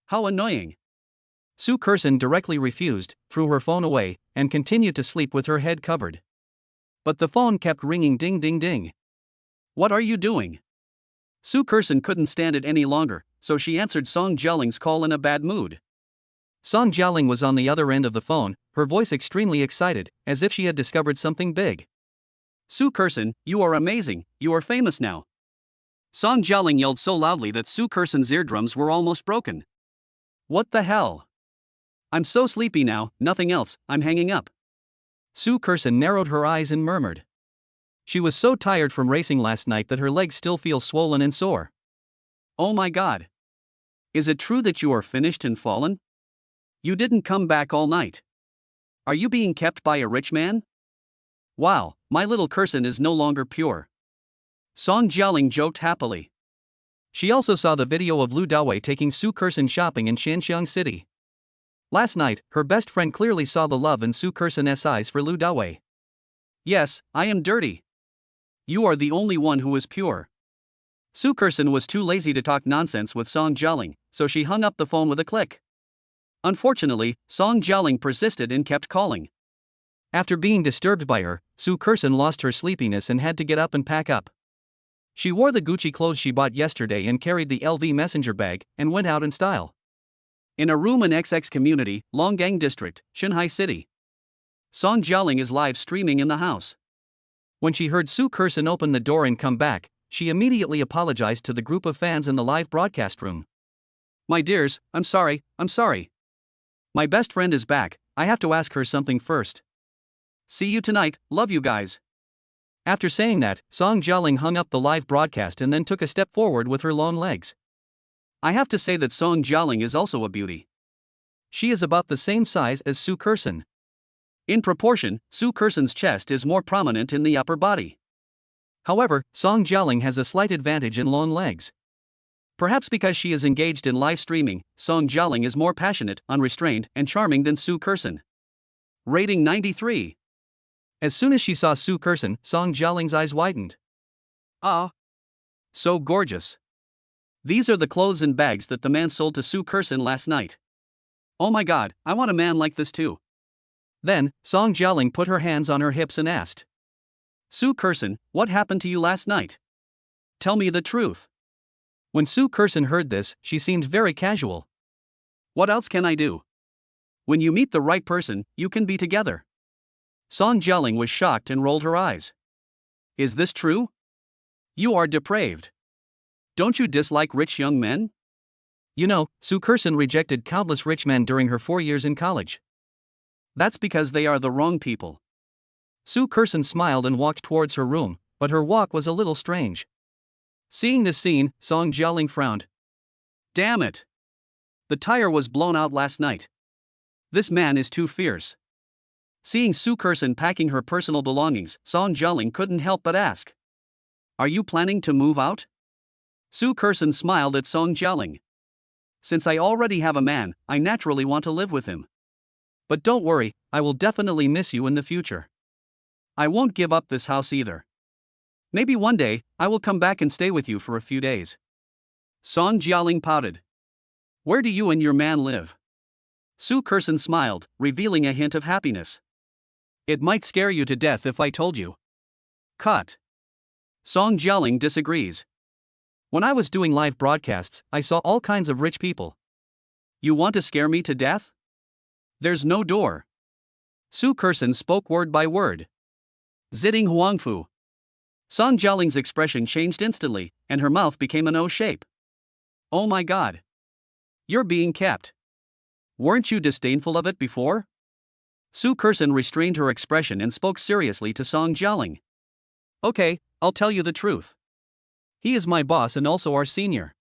How annoying. Su Kersen directly refused, threw her phone away, and continued to sleep with her head covered. But the phone kept ringing ding ding ding. What are you doing? Su Kersen couldn't stand it any longer, so she answered Song Jialing's call in a bad mood. Song Jialing was on the other end of the phone, her voice extremely excited, as if she had discovered something big. Su Kersen, you are amazing, you are famous now. Song Jialing yelled so loudly that Su Kersen's eardrums were almost broken. What the hell? I'm so sleepy now, nothing else, I'm hanging up. Su Kersen narrowed her eyes and murmured. She was so tired from racing last night that her legs still feel swollen and sore. Oh my god. Is it true that you are finished and fallen? You didn't come back all night. Are you being kept by a rich man? Wow, my little Kersen is no longer pure. Song Jialing joked happily. She also saw the video of Lu Dawei taking Su Kersen shopping in Xianxiang City. Last night, her best friend clearly saw the love in Su Kersen's eyes for Lu Dawei. Yes, I am dirty. You are the only one who is pure. Su Kersen was too lazy to talk nonsense with Song Jialing, so she hung up the phone with a click. Unfortunately, Song Jialing persisted and kept calling. After being disturbed by her, Su Kersen lost her sleepiness and had to get up and pack up. She wore the Gucci clothes she bought yesterday and carried the LV messenger bag, and went out in style. In a room in XX Community, Longgang District, Shanghai City. Song Jialing is live streaming in the house. When she heard Su Kersen open the door and come back, she immediately apologized to the group of fans in the live broadcast room. My dears, I'm sorry. My best friend is back, I have to ask her something first. See you tonight, love you guys. After saying that, Song Jialing hung up the live broadcast and then took a step forward with her long legs. I have to say that Song Jialing is also a beauty. She is about the same size as Su Kersen. In proportion, Su Kersen's chest is more prominent in the upper body. However, Song Jialing has a slight advantage in long legs. Perhaps because she is engaged in live streaming, Song Jialing is more passionate, unrestrained, and charming than Su Kersen. Rating 93. As soon as she saw Su Kersen, Song Jialing's eyes widened. Ah! So gorgeous. These are the clothes and bags that the man sold to Su Kersen last night. Oh my god, I want a man like this too. Then, Song Jialing put her hands on her hips and asked. Su Kersen, what happened to you last night? Tell me the truth. When Su Kersen heard this, she seemed very casual. What else can I do? When you meet the right person, you can be together. Song Jialing was shocked and rolled her eyes. Is this true? You are depraved. Don't you dislike rich young men? You know, Su Kersen rejected countless rich men during her 4 years in college. That's because they are the wrong people. Su Kersen smiled and walked towards her room, but her walk was a little strange. Seeing this scene, Song Jialing frowned. Damn it! The tire was blown out last night. This man is too fierce. Seeing Su Kersen packing her personal belongings, Song Jialing couldn't help but ask. Are you planning to move out? Su Kersen smiled at Song Jialing. Since I already have a man, I naturally want to live with him. But don't worry, I will definitely miss you in the future. I won't give up this house either. Maybe one day, I will come back and stay with you for a few days. Song Jialing pouted. Where do you and your man live? Su Kersen smiled, revealing a hint of happiness. It might scare you to death if I told you. Cut. Song Jialing disagrees. When I was doing live broadcasts, I saw all kinds of rich people. You want to scare me to death? There's no door. Su Kersen spoke word by word. Zitting Huangfu. Song Jialing's expression changed instantly, and her mouth became an O shape. Oh my god. You're being kept. Weren't you disdainful of it before? Su Kersen restrained her expression and spoke seriously to Song Jialing. Okay, I'll tell you the truth. He is my boss and also our senior.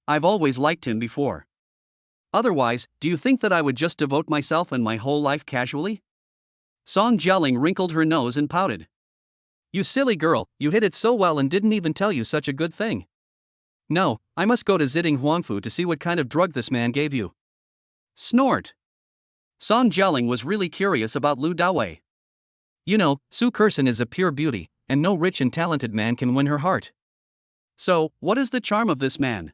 I've always liked him before. Otherwise, do you think that I would just devote myself and my whole life casually? Song Jialing wrinkled her nose and pouted. You silly girl, you hid it so well and didn't even tell you such a good thing. No, I must go to Zitting Huangfu to see what kind of drug this man gave you. Snort. Song Jialing was really curious about Lu Dawei. You know, Su Kersen is a pure beauty, and no rich and talented man can win her heart. So, what is the charm of this man?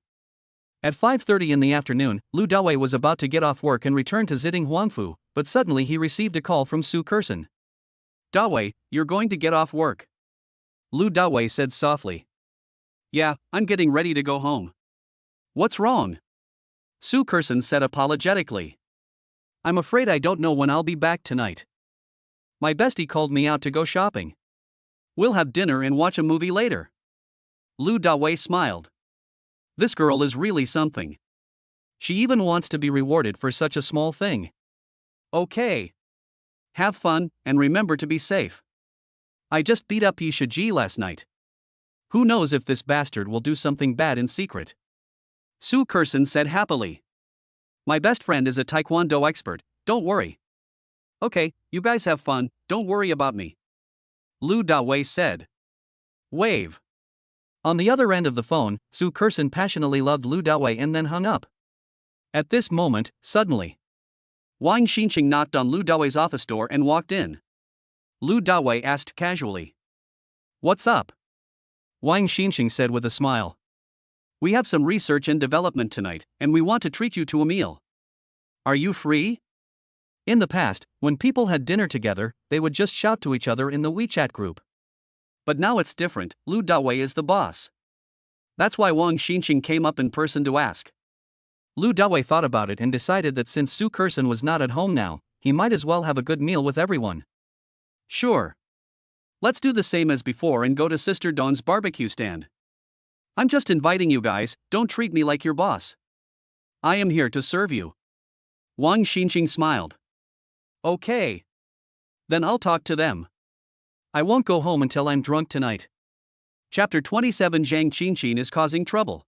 At 5:30 in the afternoon, Lu Dawei was about to get off work and return to Zitting Huangfu, but suddenly he received a call from Su Kersen. Dawei, you're going to get off work. Lu Dawei said softly. Yeah, I'm getting ready to go home. What's wrong? Su Kersen said apologetically. I'm afraid I don't know when I'll be back tonight. My bestie called me out to go shopping. We'll have dinner and watch a movie later. Lu Dawei smiled. This girl is really something. She even wants to be rewarded for such a small thing. Okay. Have fun, and remember to be safe. I just beat up Yi Shiji last night. Who knows if this bastard will do something bad in secret? Su Kersen said happily. My best friend is a taekwondo expert, don't worry. Okay, you guys have fun, don't worry about me. Lu Dawei said. Wave. On the other end of the phone, Su Kersen passionately loved Lu Dawei and then hung up. At this moment, suddenly, Wang Xinqing knocked on Lu Dawei's office door and walked in. Lu Dawei asked casually. What's up? Wang Xinqing said with a smile. We have some research and development tonight, and we want to treat you to a meal. Are you free? In the past, when people had dinner together, they would just shout to each other in the WeChat group. But now it's different, Lu Dawei is the boss. That's why Wang Xinqing came up in person to ask. Lu Dawei thought about it and decided that since Su Kersen was not at home now, he might as well have a good meal with everyone. Sure. Let's do the same as before and go to Sister Dawn's barbecue stand. I'm just inviting you guys, don't treat me like your boss. I am here to serve you. Wang Xinqing smiled. Okay. Then I'll talk to them. I won't go home until I'm drunk tonight. Chapter 27. Zhang Qinqin is causing trouble.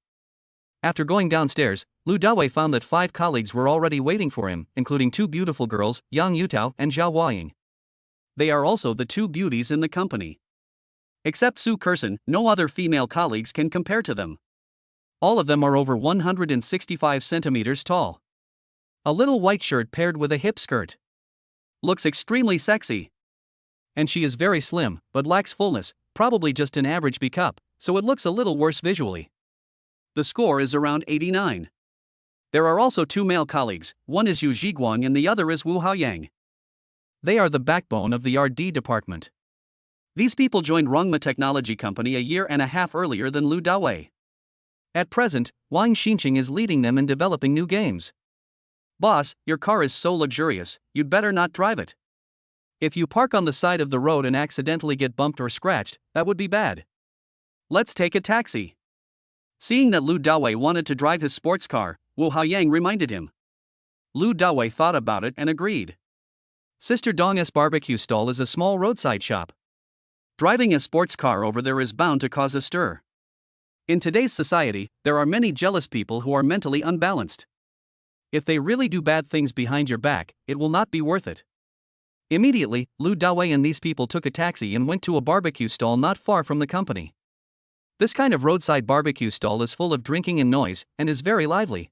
After going downstairs, Lu Dawei found that 5 colleagues were already waiting for him, including 2 beautiful girls, Yang Yutao and Zhao Huaying. They are also the two beauties in the company. Except Sue Curson, no other female colleagues can compare to them. All of them are over 165 centimeters tall. A little white shirt paired with a hip skirt. Looks extremely sexy. And she is very slim, but lacks fullness, probably just an average B cup, so it looks a little worse visually. The score is around 89. There are also two male colleagues, one is Yu Zhiguang and the other is Wu Haoyang. They are the backbone of the R&D department. These people joined Rongma Technology Company a year and a half earlier than Lu Dawei. At present, Wang Xinqing is leading them in developing new games. Boss, your car is so luxurious, you'd better not drive it. If you park on the side of the road and accidentally get bumped or scratched, that would be bad. Let's take a taxi. Seeing that Lu Dawei wanted to drive his sports car, Wu Haoyang reminded him. Lu Dawei thought about it and agreed. Sister Dong's barbecue stall is a small roadside shop. Driving a sports car over there is bound to cause a stir. In today's society, there are many jealous people who are mentally unbalanced. If they really do bad things behind your back, it will not be worth it. Immediately, Lu Dawei and these people took a taxi and went to a barbecue stall not far from the company. This kind of roadside barbecue stall is full of drinking and noise, and is very lively.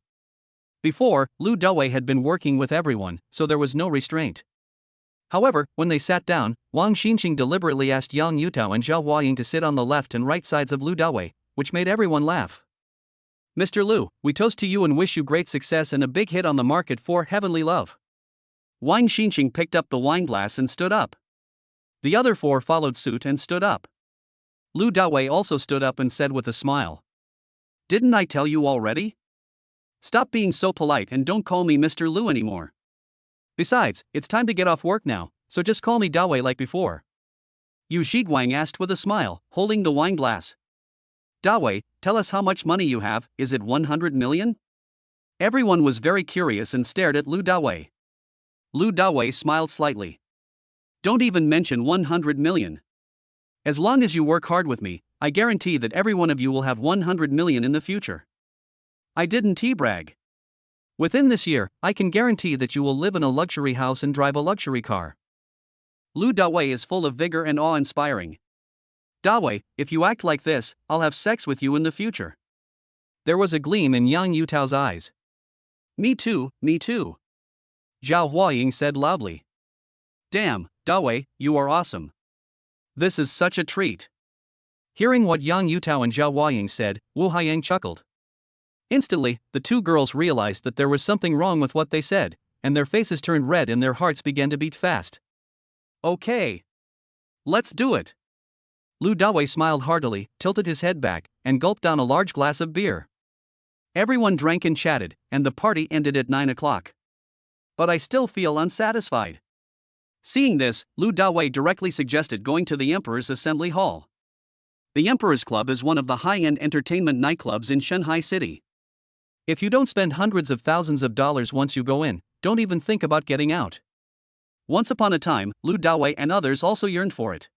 Before, Lu Dawei had been working with everyone, so there was no restraint. However, when they sat down, Wang Xinqing deliberately asked Yang Yutao and Zhao Huaying to sit on the left and right sides of Lu Dawei, which made everyone laugh. Mr. Lu, we toast to you and wish you great success and a big hit on the market for Heavenly Love. Wang Xinqing picked up the wine glass and stood up. The other four followed suit and stood up. Lu Dawei also stood up and said with a smile. Didn't I tell you already? Stop being so polite and don't call me Mr. Lu anymore. Besides, it's time to get off work now, so just call me Dawei like before. Yu Zhiguang asked with a smile, holding the wine glass. Dawei, tell us how much money you have, is it 100 million? Everyone was very curious and stared at Lu Dawei. Lu Dawei smiled slightly. Don't even mention 100 million. As long as you work hard with me, I guarantee that every one of you will have 100 million in the future. I didn't brag. Within this year, I can guarantee that you will live in a luxury house and drive a luxury car. Lu Dawei is full of vigor and awe-inspiring. Dawei, if you act like this, I'll have sex with you in the future. There was a gleam in Yang Yutao's eyes. Me too, me too. Zhao Huaying said loudly. Damn, Dawei, you are awesome. This is such a treat. Hearing what Yang Yutao and Zhao Huaying said, Wu Haoyang chuckled. Instantly, the two girls realized that there was something wrong with what they said, and their faces turned red and their hearts began to beat fast. Okay. Let's do it. Lu Dawei smiled heartily, tilted his head back, and gulped down a large glass of beer. Everyone drank and chatted, and the party ended at 9 o'clock. But I still feel unsatisfied. Seeing this, Lu Dawei directly suggested going to the Emperor's Assembly Hall. The Emperor's Club is one of the high-end entertainment nightclubs in Shanghai City. If you don't spend hundreds of thousands of dollars once you go in, don't even think about getting out. Once upon a time, Lu Dawei and others also yearned for it.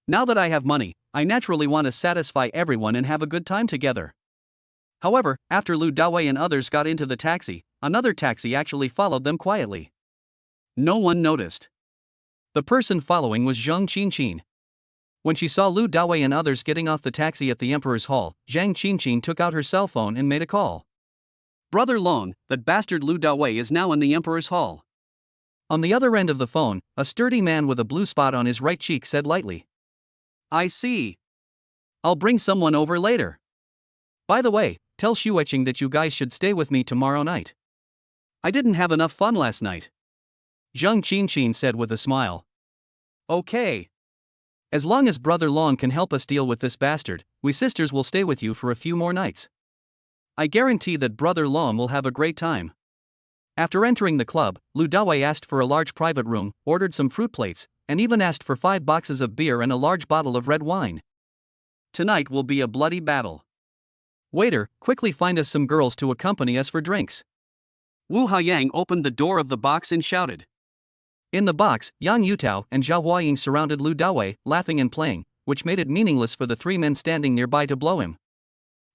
Now that I have money, I naturally want to satisfy everyone and have a good time together. However, after Lu Dawei and others got into the taxi, another taxi actually followed them quietly. No one noticed. The person following was Zhang Qinqin. When she saw Lu Dawei and others getting off the taxi at the Emperor's Hall, Zhang Qinqin took out her cell phone and made a call. Brother Long, that bastard Lu Dawei is now in the Emperor's Hall. On the other end of the phone, a sturdy man with a blue spot on his right cheek said lightly. I see. I'll bring someone over later. By the way, tell Xueqing that you guys should stay with me tomorrow night. I didn't have enough fun last night. Zhang Qinqin said with a smile. Okay. As long as Brother Long can help us deal with this bastard, we sisters will stay with you for a few more nights. I guarantee that Brother Long will have a great time. After entering the club, Lu Dawei asked for a large private room, ordered some fruit plates, and even asked for 5 boxes of beer and a large bottle of red wine. Tonight will be a bloody battle. Waiter, quickly find us some girls to accompany us for drinks. Wu Haoyang opened the door of the box and shouted. In the box, Yang Yutao and Zhao Huaying surrounded Lu Dawei, laughing and playing, which made it meaningless for the 3 men standing nearby to blow him.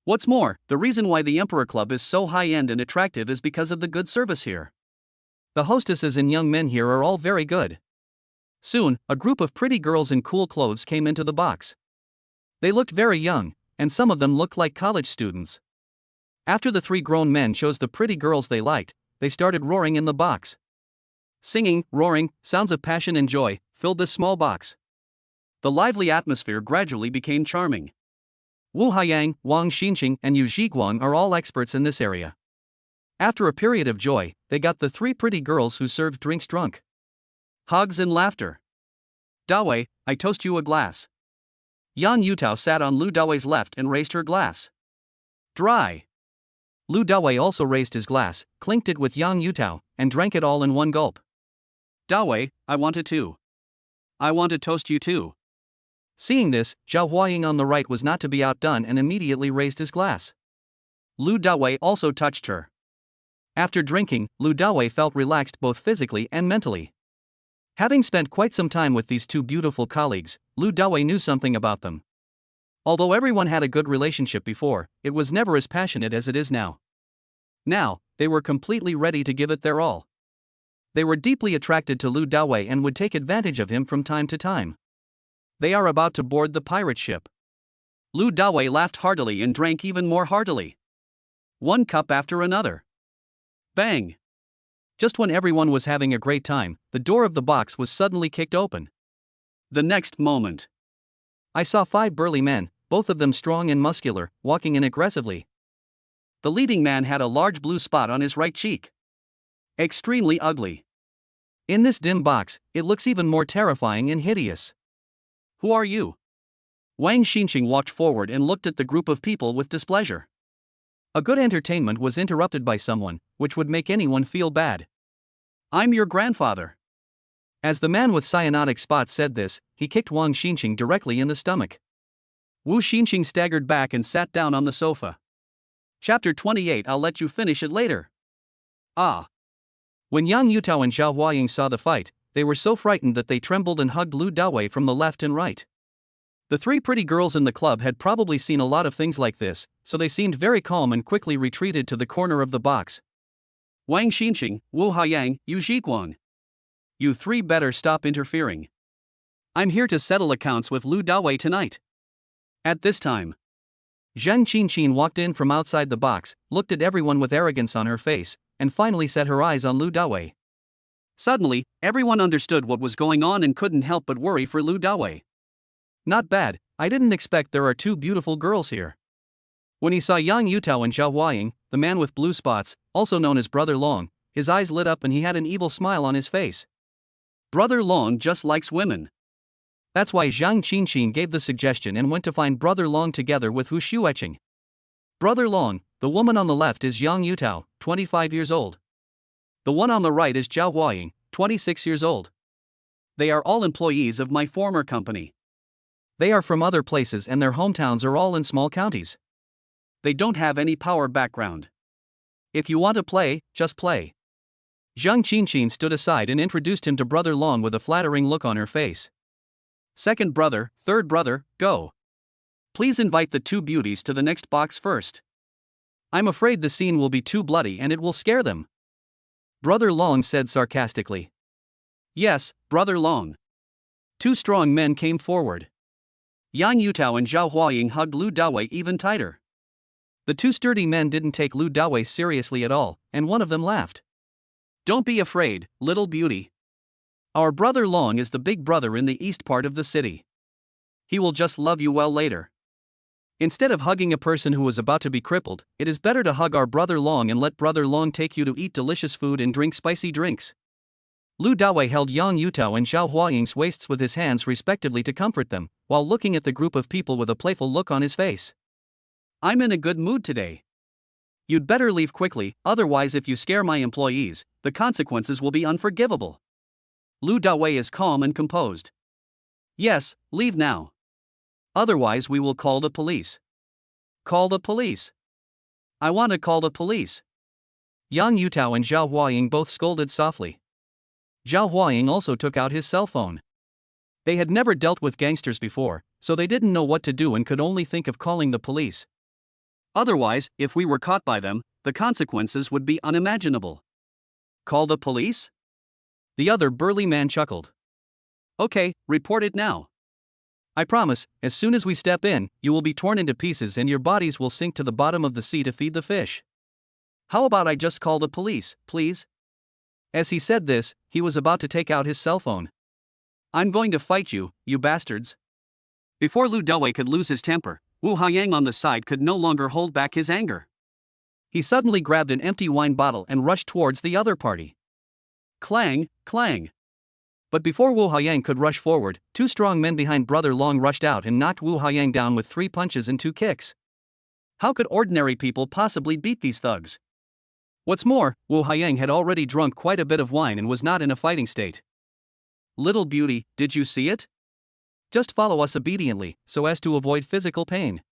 What's more, the reason why the Emperor Club is so high-end and attractive is because of the good service here. The hostesses and young men here are all very good. Soon, a group of pretty girls in cool clothes came into the box. They looked very young, and some of them looked like college students. After the three grown men chose the pretty girls they liked, they started roaring in the box. Singing, roaring, sounds of passion and joy filled this small box. The lively atmosphere gradually became charming. Wu Haiyang, Wang Xinqing, and Yu Zhiguang are all experts in this area. After a period of joy, they got the three pretty girls who served drinks drunk. Hugs and laughter. Dawei, I toast you a glass. Yang Yutao sat on Lu Dawei's left and raised her glass. Dry. Lu Dawei also raised his glass, clinked it with Yang Yutao, and drank it all in one gulp. Dawei, I want it too. I want to toast you too. Seeing this, Zhao Huaying on the right was not to be outdone and immediately raised his glass. Lu Dawei also touched her. After drinking, Lu Dawei felt relaxed both physically and mentally. Having spent quite some time with these two beautiful colleagues, Lu Dawei knew something about them. Although everyone had a good relationship before, it was never as passionate as it is now. Now, they were completely ready to give it their all. They were deeply attracted to Lu Dawei and would take advantage of him from time to time. They are about to board the pirate ship. Lu Dawei laughed heartily and drank even more heartily. One cup after another. Bang! Just when everyone was having a great time, the door of the box was suddenly kicked open. The next moment, I saw 5 burly men, both of them strong and muscular, walking in aggressively. The leading man had a large blue spot on his right cheek. Extremely ugly. In this dim box, it looks even more terrifying and hideous. Who are you? Wang Xinqing walked forward and looked at the group of people with displeasure. A good entertainment was interrupted by someone, which would make anyone feel bad. I'm your grandfather. As the man with cyanotic spots said this, he kicked Wang Xinqing directly in the stomach. Wu Xinqing staggered back and sat down on the sofa. Chapter 28. I'll let you finish it later. Ah. When Yang Yutao and Zhao Huaying saw the fight, they were so frightened that they trembled and hugged Lu Dawei from the left and right. The three pretty girls in the club had probably seen a lot of things like this, so they seemed very calm and quickly retreated to the corner of the box. Wang Xinqing, Wu Haiyang, Yu Zhiguang. You three better stop interfering. I'm here to settle accounts with Lu Dawei tonight. At this time, Zheng Qinqin walked in from outside the box, looked at everyone with arrogance on her face, and finally set her eyes on Lu Dawei. Suddenly, everyone understood what was going on and couldn't help but worry for Lu Dawei. Not bad, I didn't expect there are 2 beautiful girls here. When he saw Yang Yutao and Zhao Huaying, the man with blue spots, also known as Brother Long, his eyes lit up and he had an evil smile on his face. Brother Long just likes women. That's why Zhang Qinqin gave the suggestion and went to find Brother Long together with Hu Xueqing. Brother Long, the woman on the left is Yang Yutao, 25 years old. The one on the right is Zhao Huaying, 26 years old. They are all employees of my former company. They are from other places and their hometowns are all in small counties. They don't have any power background. If you want to play, just play. Zhang Qinqin stood aside and introduced him to Brother Long with a flattering look on her face. Second brother, third brother, go. Please invite the 2 beauties to the next box first. I'm afraid the scene will be too bloody and it will scare them. Brother Long said sarcastically. Yes, Brother Long. 2 strong men came forward. Yang Yutao and Zhao Huaying hugged Lu Dawei even tighter. The 2 sturdy men didn't take Lu Dawei seriously at all, and one of them laughed. Don't be afraid, little beauty. Our Brother Long is the big brother in the east part of the city. He will just love you well later. Instead of hugging a person who is about to be crippled, it is better to hug our Brother Long and let Brother Long take you to eat delicious food and drink spicy drinks. Lu Dawei held Yang Yutao and Zhao Huaying's waists with his hands respectively to comfort them, while looking at the group of people with a playful look on his face. I'm in a good mood today. You'd better leave quickly, otherwise if you scare my employees, the consequences will be unforgivable. Lu Dawei is calm and composed. Yes, leave now. Otherwise we will call the police. Call the police. I want to call the police. Yang Yutao and Zhao Huaying both scolded softly. Zhao Huaying also took out his cell phone. They had never dealt with gangsters before, so they didn't know what to do and could only think of calling the police. Otherwise, if we were caught by them, the consequences would be unimaginable. Call the police? The other burly man chuckled. Okay, report it now. I promise, as soon as we step in, you will be torn into pieces and your bodies will sink to the bottom of the sea to feed the fish. How about I just call the police, please? As he said this, he was about to take out his cell phone. I'm going to fight you, you bastards. Before Lu Dawei could lose his temper, Wu Haiyang on the side could no longer hold back his anger. He suddenly grabbed an empty wine bottle and rushed towards the other party. Clang, clang. But before Wu Haiyang could rush forward, two strong men behind Brother Long rushed out and knocked Wu Haiyang down with 3 punches and 2 kicks. How could ordinary people possibly beat these thugs? What's more, Wu Haiyang had already drunk quite a bit of wine and was not in a fighting state. Little beauty, did you see it? Just follow us obediently, so as to avoid physical pain.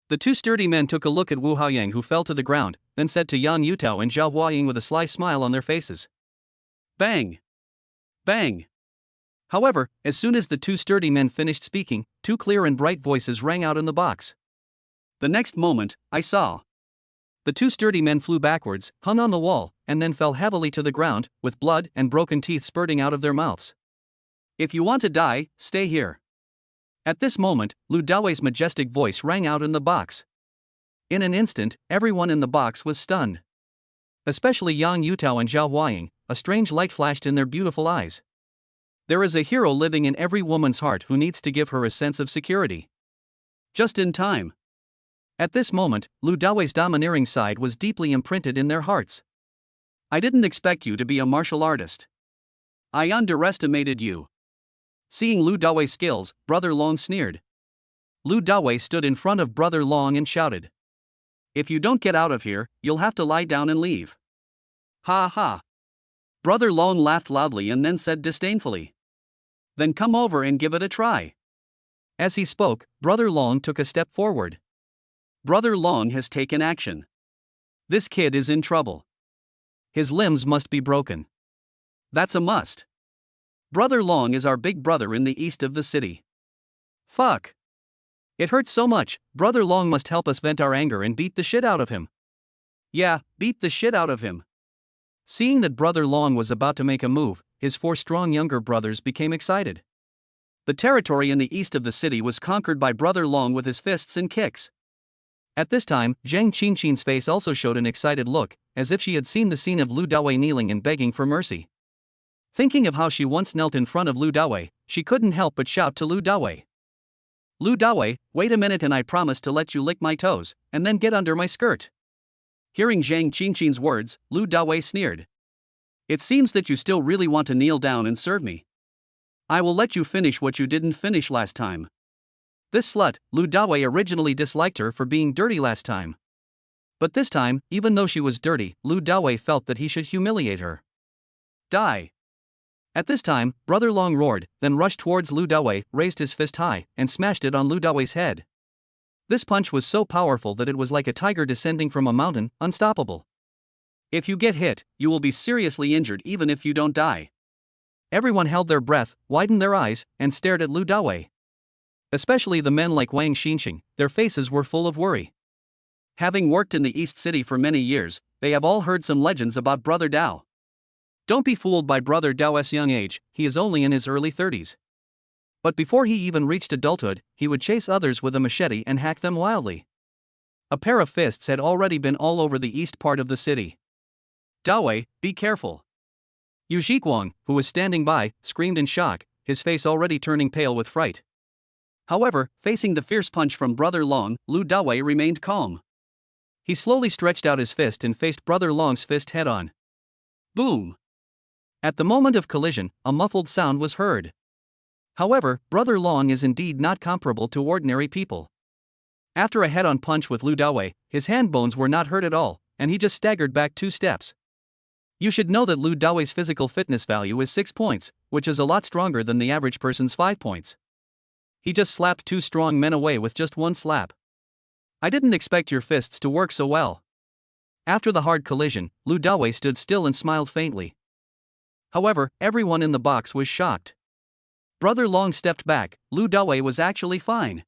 The two sturdy men took a look at Wu Haiyang, who fell to the ground, then said to Yan Yutao and Zhao Huaying with a sly smile on their faces. Bang! Bang! However, as soon as the two sturdy men finished speaking, 2 clear and bright voices rang out in the box. The next moment, I saw. The 2 sturdy men flew backwards, hung on the wall, and then fell heavily to the ground, with blood and broken teeth spurting out of their mouths. If you want to die, stay here. At this moment, Lu Dawei's majestic voice rang out in the box. In an instant, everyone in the box was stunned. Especially Yang Yutao and Zhao Huaying, a strange light flashed in their beautiful eyes. There is a hero living in every woman's heart who needs to give her a sense of security. Just in time. At this moment, Lu Dawei's domineering side was deeply imprinted in their hearts. I didn't expect you to be a martial artist. I underestimated you. Seeing Lu Dawei's skills, Brother Long sneered. Lu Dawei stood in front of Brother Long and shouted. If you don't get out of here, you'll have to lie down and leave. Ha ha. Brother Long laughed loudly and then said disdainfully. Then come over and give it a try. As he spoke, Brother Long took a step forward. Brother Long has taken action. This kid is in trouble. His limbs must be broken. That's a must. Brother Long is our big brother in the east of the city. Fuck. It hurts so much, Brother Long must help us vent our anger and beat the shit out of him. Yeah, beat the shit out of him. Seeing that Brother Long was about to make a move, his 4 strong younger brothers became excited. The territory in the east of the city was conquered by Brother Long with his fists and kicks. At this time, Zhang Qinchin's face also showed an excited look, as if she had seen the scene of Lu Dawei kneeling and begging for mercy. Thinking of how she once knelt in front of Lu Dawei, she couldn't help but shout to Lu Dawei. Lu Dawei, wait a minute and I promise to let you lick my toes, and then get under my skirt. Hearing Zhang Qinchin's words, Lu Dawei sneered. It seems that you still really want to kneel down and serve me. I will let you finish what you didn't finish last time. This slut, Lu Dawei originally disliked her for being dirty last time. But this time, even though she was dirty, Lu Dawei felt that he should humiliate her. Die. At this time, Brother Long roared, then rushed towards Lu Dawei, raised his fist high, and smashed it on Lu Dawei's head. This punch was so powerful that it was like a tiger descending from a mountain, unstoppable. If you get hit, you will be seriously injured even if you don't die. Everyone held their breath, widened their eyes, and stared at Lu Dawei. Especially the men like Wang Xinxing, their faces were full of worry. Having worked in the East City for many years, they have all heard some legends about Brother Dao. Don't be fooled by Brother Dao's young age, he is only in his early 30s. But before he even reached adulthood, he would chase others with a machete and hack them wildly. A pair of fists had already been all over the east part of the city. Dawei, be careful. Yu Zhiguang, who was standing by, screamed in shock, his face already turning pale with fright. However, facing the fierce punch from Brother Long, Lu Dawei remained calm. He slowly stretched out his fist and faced Brother Long's fist head-on. Boom! At the moment of collision, a muffled sound was heard. However, Brother Long is indeed not comparable to ordinary people. After a head-on punch with Lu Dawei, his hand bones were not hurt at all, and he just staggered back 2 steps. You should know that Lu Dawei's physical fitness value is 6 points, which is a lot stronger than the average person's 5 points. He just slapped 2 strong men away with just 1 slap. I didn't expect your fists to work so well. After the hard collision, Lu Dawei stood still and smiled faintly. However, everyone in the box was shocked. Brother Long stepped back, Lu Dawei was actually fine.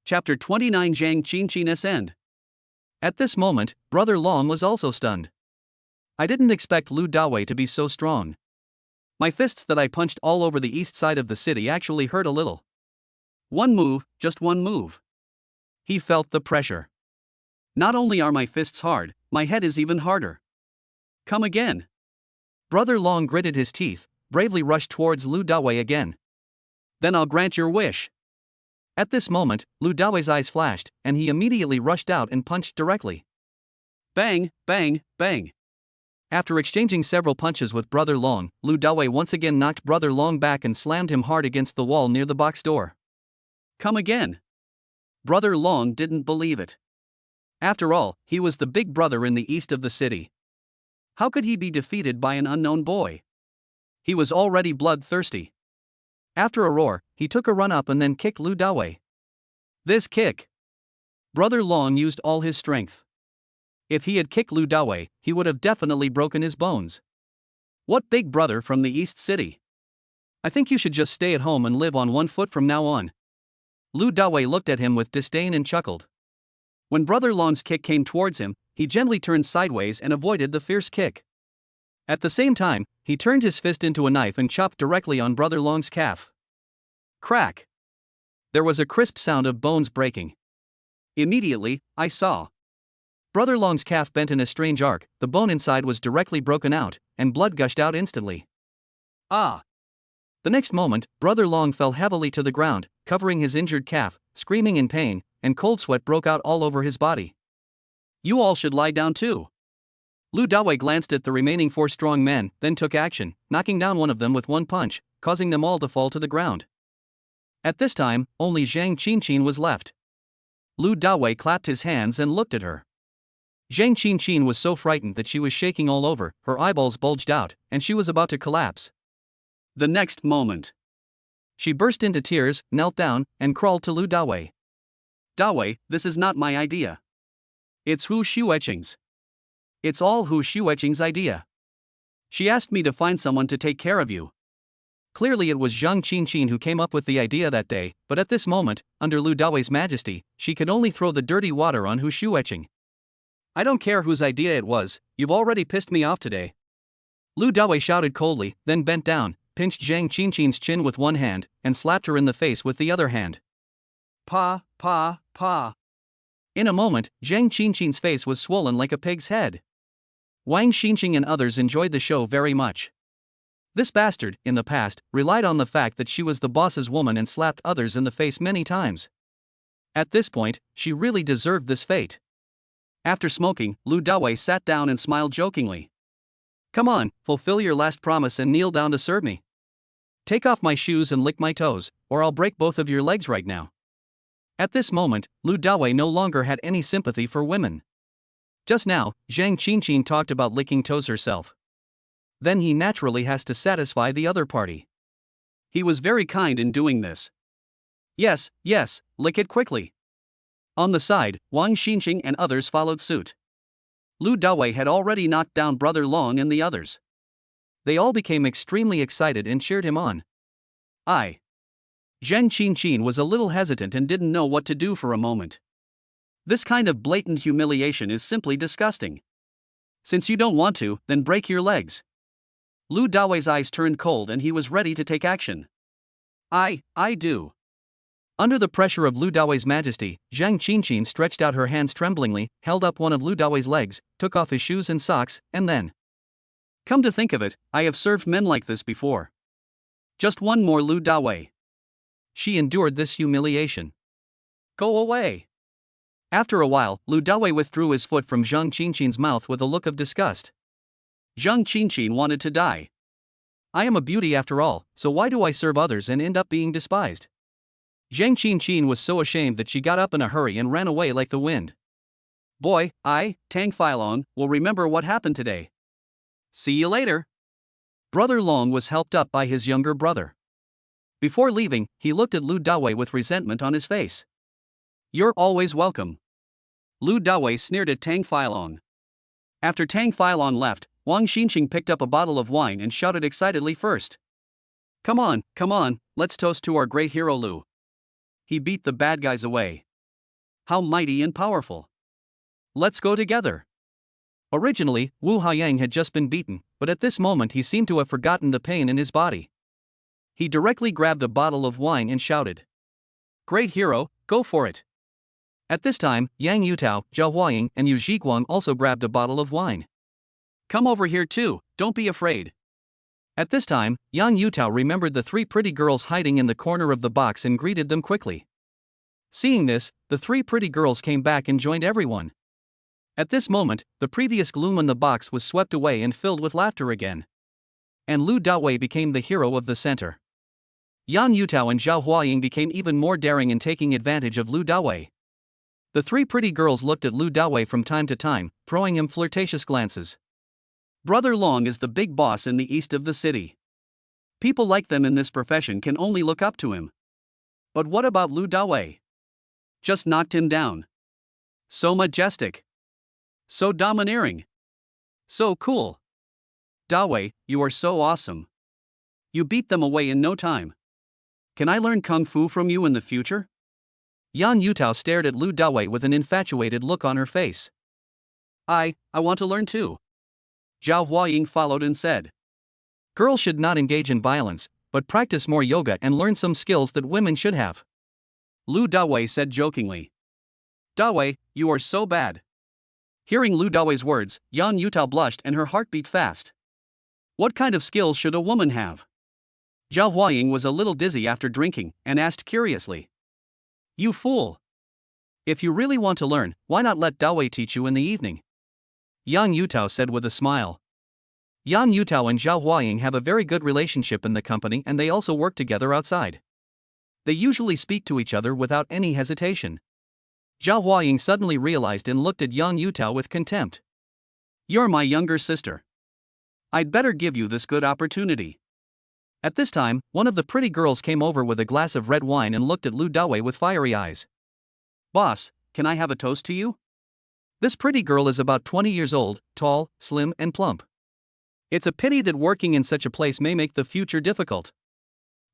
Chapter 29 Zhang Qinchin's End. At this moment, Brother Long was also stunned. I didn't expect Lu Dawei to be so strong. My fists that I punched all over the east side of the city actually hurt a little. One move, just one move. He felt the pressure. Not only are my fists hard, my head is even harder. Come again. Brother Long gritted his teeth, bravely rushed towards Lu Dawei again. Then I'll grant your wish. At this moment, Lu Dawei's eyes flashed, and he immediately rushed out and punched directly. Bang, bang, bang. After exchanging several punches with Brother Long, Lu Dawei once again knocked Brother Long back and slammed him hard against the wall near the box door. Come again. Brother Long didn't believe it. After all, he was the big brother in the east of the city. How could he be defeated by an unknown boy? He was already bloodthirsty. After a roar, he took a run up and then kicked Lu Dawei. This kick. Brother Long used all his strength. If he had kicked Lu Dawei, he would have definitely broken his bones. What big brother from the East City? I think you should just stay at home and live on one foot from now on. Lu Dawei looked at him with disdain and chuckled. When Brother Long's kick came towards him, he gently turned sideways and avoided the fierce kick. At the same time, he turned his fist into a knife and chopped directly on Brother Long's calf. Crack! There was a crisp sound of bones breaking. Immediately, I saw. Brother Long's calf bent in a strange arc, the bone inside was directly broken out, and blood gushed out instantly. Ah! The next moment, Brother Long fell heavily to the ground, covering his injured calf, screaming in pain, and cold sweat broke out all over his body. You all should lie down too. Lu Dawei glanced at the remaining 4 strong men, then took action, knocking down one of them with one punch, causing them all to fall to the ground. At this time, only Zhang Qinchin was left. Lu Dawei clapped his hands and looked at her. Zhang Qinchin was so frightened that she was shaking all over, her eyeballs bulged out, and she was about to collapse. The next moment, she burst into tears, knelt down, and crawled to Lu Dawei. Dawei, this is not my idea. It's Hu Xueqing's. It's all Hu Xueqing's idea. She asked me to find someone to take care of you. Clearly it was Zhang Qinchin who came up with the idea that day, but at this moment, under Lu Dawei's majesty, she could only throw the dirty water on Hu Xueqing. I don't care whose idea it was, you've already pissed me off today. Lu Dawei shouted coldly, then bent down, pinched Zhang Qinchin's chin with one hand, and slapped her in the face with the other hand. Pa, pa, pa. In a moment, Zhang Qinchin's face was swollen like a pig's head. Wang Xinqing and others enjoyed the show very much. This bastard, in the past, relied on the fact that she was the boss's woman and slapped others in the face many times. At this point, she really deserved this fate. After smoking, Lu Dawei sat down and smiled jokingly. Come on, fulfill your last promise and kneel down to serve me. Take off my shoes and lick my toes, or I'll break both of your legs right now. At this moment, Lu Dawei no longer had any sympathy for women. Just now, Zhang Qinchin talked about licking toes herself. Then he naturally has to satisfy the other party. He was very kind in doing this. Yes, yes, lick it quickly. On the side, Wang Xinqing and others followed suit. Lu Dawei had already knocked down Brother Long and the others. They all became extremely excited and cheered him on. Zhang Qinchin was a little hesitant and didn't know what to do for a moment. This kind of blatant humiliation is simply disgusting. Since you don't want to, then break your legs. Lu Dawei's eyes turned cold and he was ready to take action. I do. Under the pressure of Lu Dawei's majesty, Zhang Qinchin stretched out her hands tremblingly, held up one of Lu Dawei's legs, took off his shoes and socks, and then. Come to think of it, I have served men like this before. Just one more Lu Dawei. She endured this humiliation. Go away. After a while, Lu Dawei withdrew his foot from Zhang Qinchin's mouth with a look of disgust. Zhang Qinchin wanted to die. I am a beauty after all, so why do I serve others and end up being despised? Zhang Qinchin was so ashamed that she got up in a hurry and ran away like the wind. Boy, Tang Feilong, will remember what happened today. See you later. Brother Long was helped up by his younger brother. Before leaving, he looked at Lu Dawei with resentment on his face. You're always welcome. Lu Dawei sneered at Tang Feilong. After Tang Feilong left, Wang Xinqing picked up a bottle of wine and shouted excitedly first. Come on, let's toast to our great hero Lu. He beat the bad guys away. How mighty and powerful. Let's go together. Originally, Wu Haiyang had just been beaten, but at this moment he seemed to have forgotten the pain in his body. He directly grabbed a bottle of wine and shouted, "Great hero, go for it!" At this time, Yang Yutao, Zhao Huaying, and Yu Zhiguang also grabbed a bottle of wine. "Come over here too, don't be afraid." At this time, Yang Yutao remembered the three pretty girls hiding in the corner of the box and greeted them quickly. Seeing this, the three pretty girls came back and joined everyone. At this moment, the previous gloom in the box was swept away and filled with laughter again. And Lu Dawei became the hero of the center. Yan Yutao and Zhao Huaying became even more daring in taking advantage of Lu Dawei. The three pretty girls looked at Lu Dawei from time to time, throwing him flirtatious glances. Brother Long is the big boss in the east of the city. People like them in this profession can only look up to him. But what about Lu Dawei? Just knocked him down. So majestic. So domineering. So cool. Dawei, you are so awesome. You beat them away in no time. Can I learn Kung Fu from you in the future? Yan Yutao stared at Lu Dawei with an infatuated look on her face. I want to learn too. Zhao Huaying followed and said. Girls should not engage in violence, but practice more yoga and learn some skills that women should have. Lu Dawei said jokingly. Dawei, you are so bad. Hearing Lu Dawei's words, Yan Yutao blushed and her heart beat fast. What kind of skills should a woman have? Zhao Huaying was a little dizzy after drinking and asked curiously. You fool! If you really want to learn, why not let Dawei teach you in the evening? Yang Yutao said with a smile. Yan Yutao and Zhao Huaying have a very good relationship in the company and they also work together outside. They usually speak to each other without any hesitation. Zhao Huaying suddenly realized and looked at Yang Yutao with contempt. You're my younger sister. I'd better give you this good opportunity. At this time, one of the pretty girls came over with a glass of red wine and looked at Lu Dawei with fiery eyes. Boss, can I have a toast to you? This pretty girl is about 20 years old, tall, slim, and plump. It's a pity that working in such a place may make the future difficult.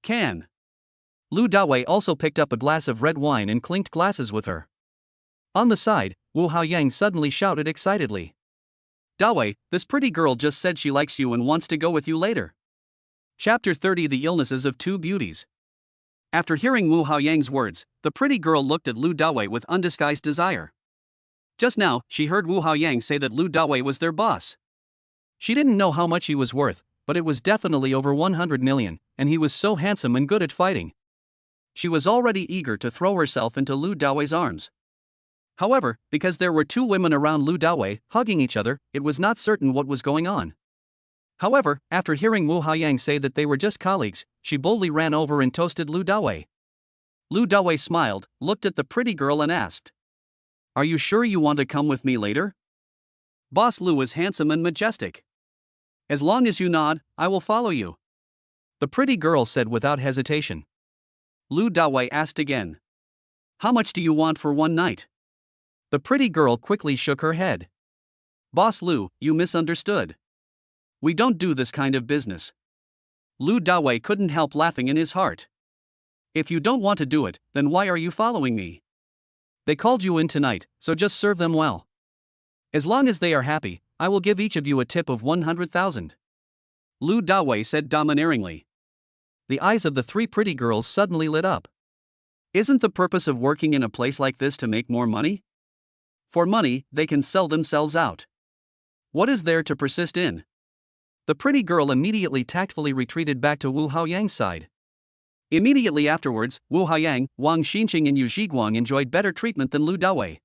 Can. Lu Dawei also picked up a glass of red wine and clinked glasses with her. On the side, Wu Haiyang suddenly shouted excitedly. Dawei, this pretty girl just said she likes you and wants to go with you later. Chapter 30 The Illnesses of Two Beauties. After hearing Wu Haiyang's words, the pretty girl looked at Lu Dawei with undisguised desire. Just now, she heard Wu Haiyang say that Lu Dawei was their boss. She didn't know how much he was worth, but it was definitely over 100 million, and he was so handsome and good at fighting. She was already eager to throw herself into Lu Dawei's arms. However, because there were two women around Lu Dawei, hugging each other, it was not certain what was going on. However, after hearing Wu Haiyang say that they were just colleagues, she boldly ran over and toasted Lu Dawei. Lu Dawei smiled, looked at the pretty girl and asked. Are you sure you want to come with me later? Boss Lu is handsome and majestic. As long as you nod, I will follow you. The pretty girl said without hesitation. Lu Dawei asked again. How much do you want for one night? The pretty girl quickly shook her head. Boss Lu, you misunderstood. We don't do this kind of business. Lu Dawei couldn't help laughing in his heart. If you don't want to do it, then why are you following me? They called you in tonight, so just serve them well. As long as they are happy, I will give each of you a tip of 100,000. Lu Dawei said domineeringly. The eyes of the three pretty girls suddenly lit up. Isn't the purpose of working in a place like this to make more money? For money, they can sell themselves out. What is there to persist in? The pretty girl immediately tactfully retreated back to Wu Haiyang's side. Immediately afterwards, Wu Haiyang, Wang Xinqing and Yu Zhiguang enjoyed better treatment than Lu Dawei.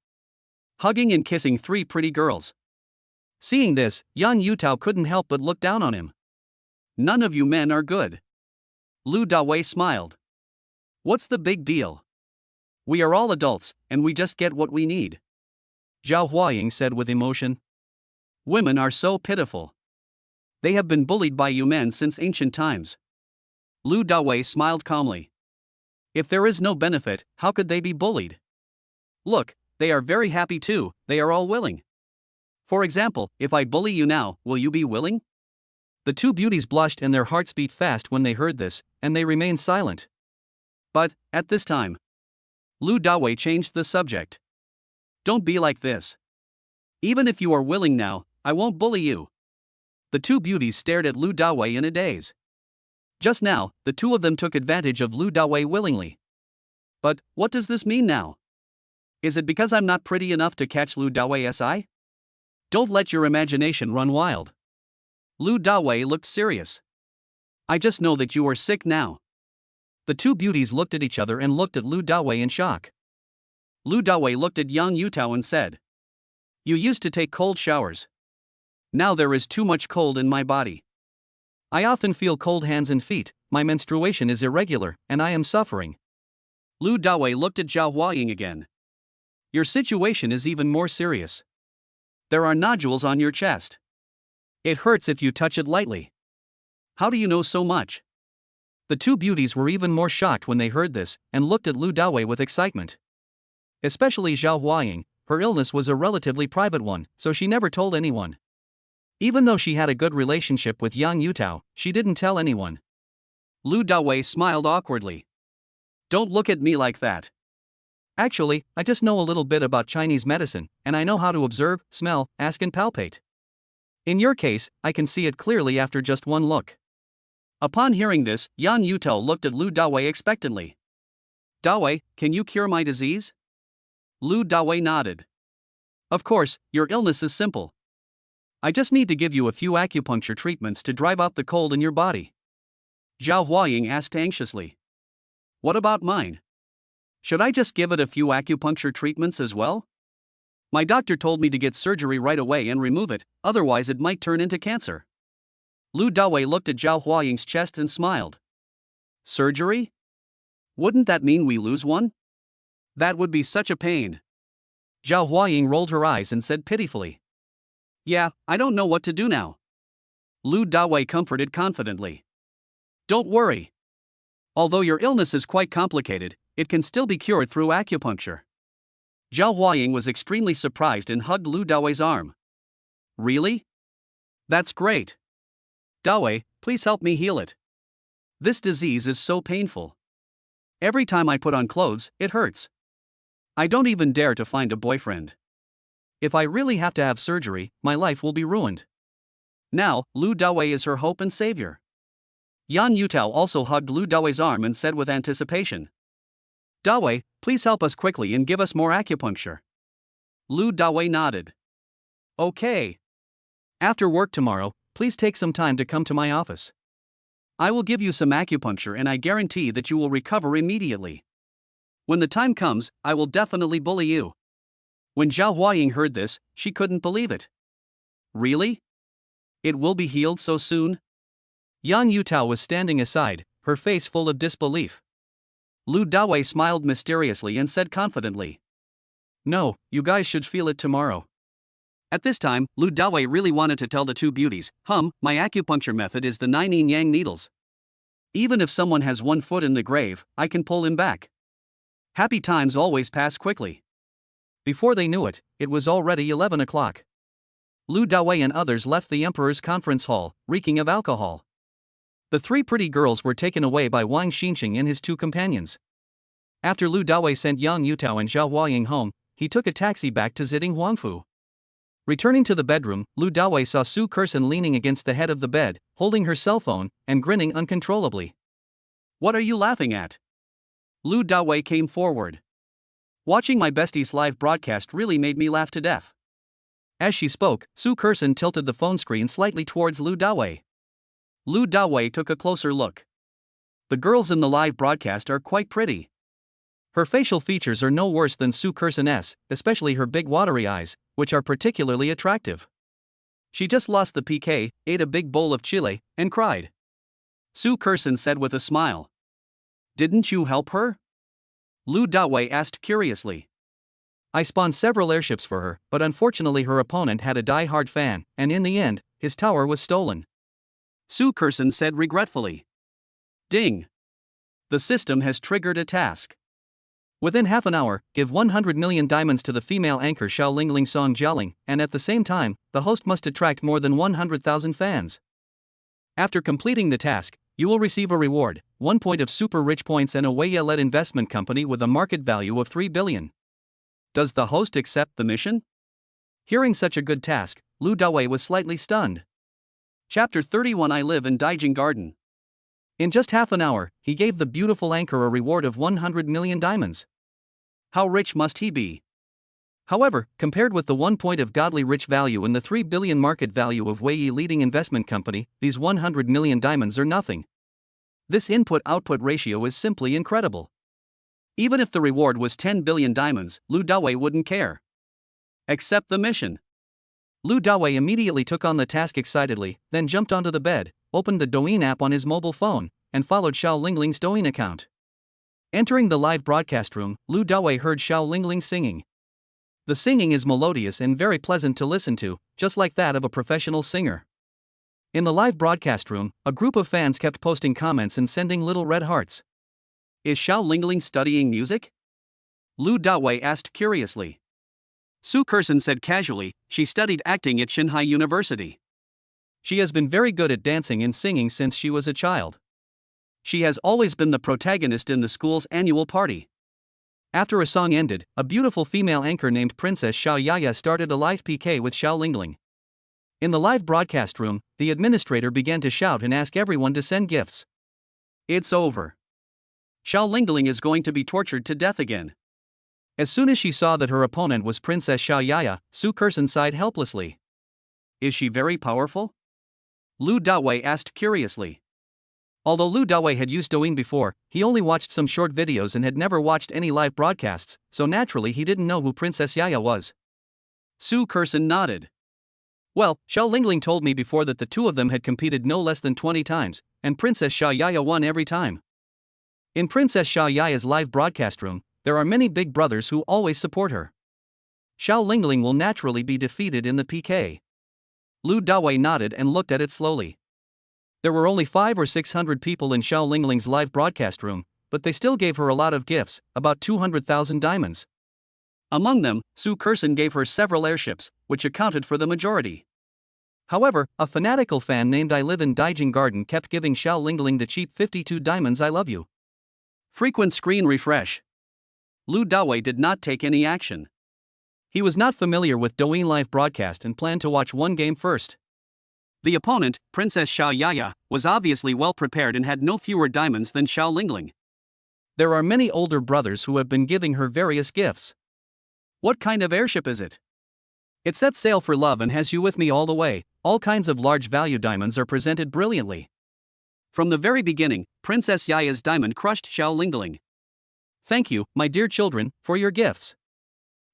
Hugging and kissing three pretty girls. Seeing this, Yan Yutao couldn't help but look down on him. None of you men are good. Lu Dawei smiled. What's the big deal? We are all adults, and we just get what we need. Zhao Huaying said with emotion. Women are so pitiful. They have been bullied by you men since ancient times. Lu Dawei smiled calmly. If there is no benefit, how could they be bullied? Look, they are very happy too, they are all willing. For example, if I bully you now, will you be willing? The two beauties blushed and their hearts beat fast when they heard this, and they remained silent. But, at this time, Lu Dawei changed the subject. Don't be like this. Even if you are willing now, I won't bully you. The two beauties stared at Lu Dawei in a daze. Just now, the two of them took advantage of Lu Dawei willingly. But, what does this mean now? Is it because I'm not pretty enough to catch Lu Dawei's eye? Don't let your imagination run wild. Lu Dawei looked serious. I just know that you are sick now. The two beauties looked at each other and looked at Lu Dawei in shock. Lu Dawei looked at Yang Yutao and said, You used to take cold showers. Now there is too much cold in my body. I often feel cold hands and feet, my menstruation is irregular, and I am suffering. Lu Dawei looked at Zhao Huaying again. Your situation is even more serious. There are nodules on your chest. It hurts if you touch it lightly. How do you know so much? The two beauties were even more shocked when they heard this, and looked at Lu Dawei with excitement. Especially Zhao Huaying, her illness was a relatively private one, so she never told anyone. Even though she had a good relationship with Yang Yutao, she didn't tell anyone. Lu Dawei smiled awkwardly. Don't look at me like that. Actually, I just know a little bit about Chinese medicine, and I know how to observe, smell, ask and palpate. In your case, I can see it clearly after just one look. Upon hearing this, Yang Yutao looked at Lu Dawei expectantly. Dawei, can you cure my disease? Lu Dawei nodded. Of course, your illness is simple. I just need to give you a few acupuncture treatments to drive out the cold in your body. Zhao Huaying asked anxiously. What about mine? Should I just give it a few acupuncture treatments as well? My doctor told me to get surgery right away and remove it, otherwise it might turn into cancer. Lu Dawei looked at Zhao Huaying's chest and smiled. Surgery? Wouldn't that mean we lose one? That would be such a pain. Zhao Huaying rolled her eyes and said pitifully. Yeah, I don't know what to do now. Lu Dawei comforted confidently. Don't worry. Although your illness is quite complicated, it can still be cured through acupuncture. Zhao Huaying was extremely surprised and hugged Lu Dawei's arm. Really? That's great. Dawei, please help me heal it. This disease is so painful. Every time I put on clothes, it hurts. I don't even dare to find a boyfriend. If I really have to have surgery, my life will be ruined. Now, Lu Dawei is her hope and savior. Yang Yutao also hugged Lu Dawei's arm and said with anticipation. Dawei, please help us quickly and give us more acupuncture. Lu Dawei nodded. Okay. After work tomorrow, please take some time to come to my office. I will give you some acupuncture and I guarantee that you will recover immediately. When the time comes, I will definitely bully you. When Zhao Huaying heard this, she couldn't believe it. Really? It will be healed so soon? Yang Yutao was standing aside, her face full of disbelief. Lu Dawei smiled mysteriously and said confidently. No, you guys should feel it tomorrow. At this time, Lu Dawei really wanted to tell the two beauties, my acupuncture method is the 9 yin-yang needles. Even if someone has 1 foot in the grave, I can pull him back. Happy times always pass quickly. Before they knew it, it was already 11 o'clock. Lu Dawei and others left the emperor's conference hall, reeking of alcohol. The 3 pretty girls were taken away by Wang Xinqing and his 2 companions. After Lu Dawei sent Yang Yutao and Zhao Huaying home, he took a taxi back to Ziding Huangfu. Returning to the bedroom, Lu Dawei saw Su Kersen leaning against the head of the bed, holding her cell phone, and grinning uncontrollably. What are you laughing at? Lu Dawei came forward. Watching my bestie's live broadcast really made me laugh to death. As she spoke, Su Kersen tilted the phone screen slightly towards Lu Dawei. Lu Dawei took a closer look. The girls in the live broadcast are quite pretty. Her facial features are no worse than Su Kersen's, especially her big watery eyes, which are particularly attractive. She just lost the PK, ate a big bowl of chile, and cried. Su Kersen said with a smile. Didn't you help her? Lu Dawei asked curiously. I spawned several airships for her, but unfortunately her opponent had a die-hard fan, and in the end, his tower was stolen. Su Kersen said regretfully. Ding! The system has triggered a task. Within half an hour, give 100 million diamonds to the female anchor Xiaoling Lingsong Jialing, and at the same time, the host must attract more than 100,000 fans. After completing the task, you will receive a reward, 1 point of super rich points and a Weiya-led investment company with a market value of 3 billion. Does the host accept the mission? Hearing such a good task, Lu Dawei was slightly stunned. Chapter 31 I Live in Daijing Garden. In just half an hour, he gave the beautiful anchor a reward of 100 million diamonds. How rich must he be? However, compared with the 1 point of godly rich value and the 3 billion market value of Weiyi leading investment company, these 100 million diamonds are nothing. This input-output ratio is simply incredible. Even if the reward was 10 billion diamonds, Lu Dawei wouldn't care. Accept the mission. Lu Dawei immediately took on the task excitedly, then jumped onto the bed, opened the Douyin app on his mobile phone, and followed Xiao Lingling's Douyin account. Entering the live broadcast room, Lu Dawei heard Xiao Lingling singing. The singing is melodious and very pleasant to listen to, just like that of a professional singer. In the live broadcast room, a group of fans kept posting comments and sending little red hearts. Is Xiao Lingling studying music? Lu Dawei asked curiously. Su Kersen said casually, she studied acting at Shanghai University. She has been very good at dancing and singing since she was a child. She has always been the protagonist in the school's annual party. After a song ended, a beautiful female anchor named Princess Xiao Yaya started a live PK with Xiao Lingling. In the live broadcast room, the administrator began to shout and ask everyone to send gifts. It's over. Xiao Lingling is going to be tortured to death again. As soon as she saw that her opponent was Princess Xiao Yaya, Su Kersen sighed helplessly. Is she very powerful? Lu Dawei asked curiously. Although Lu Dawei had used Douyin before, he only watched some short videos and had never watched any live broadcasts, so naturally he didn't know who Princess Yaya was. Su Kersen nodded. Well, Xiao Lingling told me before that the two of them had competed no less than 20 times, and Princess Xiao Yaya won every time. In Princess Xiao Yaya's live broadcast room, there are many big brothers who always support her. Xiao Lingling will naturally be defeated in the PK. Lu Dawei nodded and looked at it slowly. There were only 500 or 600 people in Xiao Lingling's live broadcast room, but they still gave her a lot of gifts, about 200,000 diamonds. Among them, Su Kersen gave her several airships, which accounted for the majority. However, a fanatical fan named I Live in Daijing Garden kept giving Xiao Lingling the cheap 52 diamonds I love you. Frequent screen refresh. Lu Dawei did not take any action. He was not familiar with Douyin live broadcast and planned to watch one game first. The opponent, Princess Xiao Yaya, was obviously well prepared and had no fewer diamonds than Xiao Lingling. There are many older brothers who have been giving her various gifts. What kind of airship is it? It sets sail for love and has you with me all the way. All kinds of large value diamonds are presented brilliantly. From the very beginning, Princess Yaya's diamond crushed Xiao Lingling. Thank you, my dear children, for your gifts.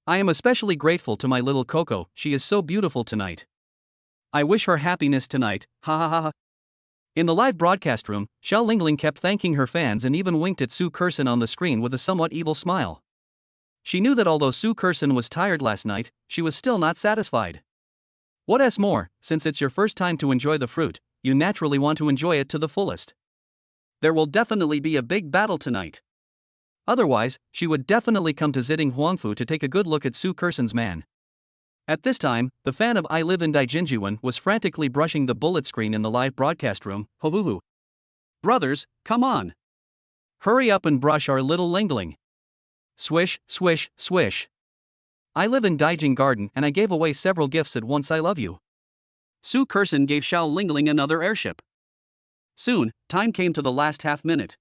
I am especially grateful to my little Coco, she is so beautiful tonight. I wish her happiness tonight, ha ha ha ha. In the live broadcast room, Xiao Lingling kept thanking her fans and even winked at Su Kersen on the screen with a somewhat evil smile. She knew that although Su Kersen was tired last night, she was still not satisfied. What else more, since it's your first time to enjoy the fruit, you naturally want to enjoy it to the fullest. There will definitely be a big battle tonight. Otherwise, she would definitely come to Ziding Huangfu to take a good look at Su Kersen's man. At this time, the fan of I Live in Daijinjuan was frantically brushing the bullet screen in the live broadcast room. Hovuhu. Brothers, come on. Hurry up and brush our little Lingling. Swish, swish, swish. I live in Daijing Garden and I gave away several gifts at once. I love you. Su Kersen gave Xiao Lingling another airship. Soon, time came to the last half minute.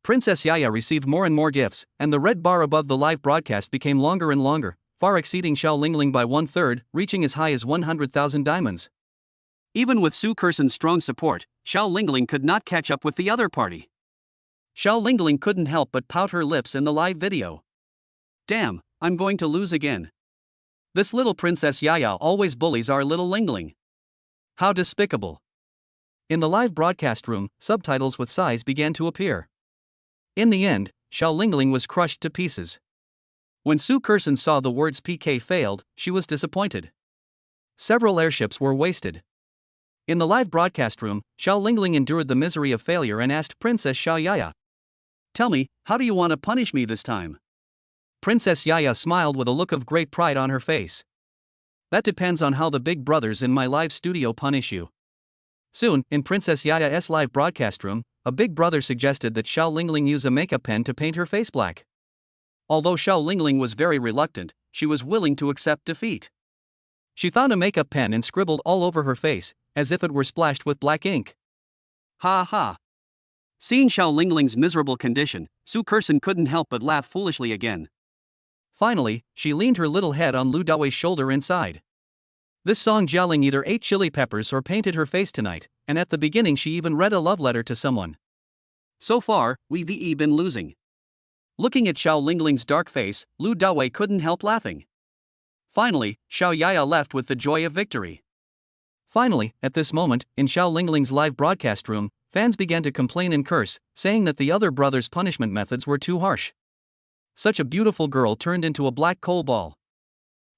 Princess Yaya received more and more gifts, and the red bar above the live broadcast became longer and longer, far exceeding Xiao Lingling by 1/3, reaching as high as 100,000 diamonds. Even with Su Kersen's strong support, Xiao Lingling could not catch up with the other party. Xiao Lingling couldn't help but pout her lips in the live video. Damn, I'm going to lose again. This little Princess Yaya always bullies our little Lingling. How despicable. In the live broadcast room, subtitles with sighs began to appear. In the end, Xiao Lingling was crushed to pieces. When Su Kersen saw the words PK failed, she was disappointed. Several airships were wasted. In the live broadcast room, Xiao Lingling endured the misery of failure and asked Princess Xiao Yaya, "Tell me, how do you want to punish me this time?" Princess Yaya smiled with a look of great pride on her face. That depends on how the big brothers in my live studio punish you. Soon, in Princess Yaya's live broadcast room, a big brother suggested that Xiao Lingling use a makeup pen to paint her face black. Although Xiao Lingling was very reluctant, she was willing to accept defeat. She found a makeup pen and scribbled all over her face, as if it were splashed with black ink. Ha ha. Seeing Xiao Lingling's miserable condition, Su Kerson couldn't help but laugh foolishly again. Finally, she leaned her little head on Lu Dawei's shoulder and sighed. This Song Jialing either ate chili peppers or painted her face tonight, and at the beginning she even read a love letter to someone. So far, we've been losing. Looking at Xiao Lingling's dark face, Lu Dawei couldn't help laughing. Finally, Xiao Yaya left with the joy of victory. Finally, at this moment, in Xiao Lingling's live broadcast room, fans began to complain and curse, saying that the other brothers' punishment methods were too harsh. Such a beautiful girl turned into a black coal ball.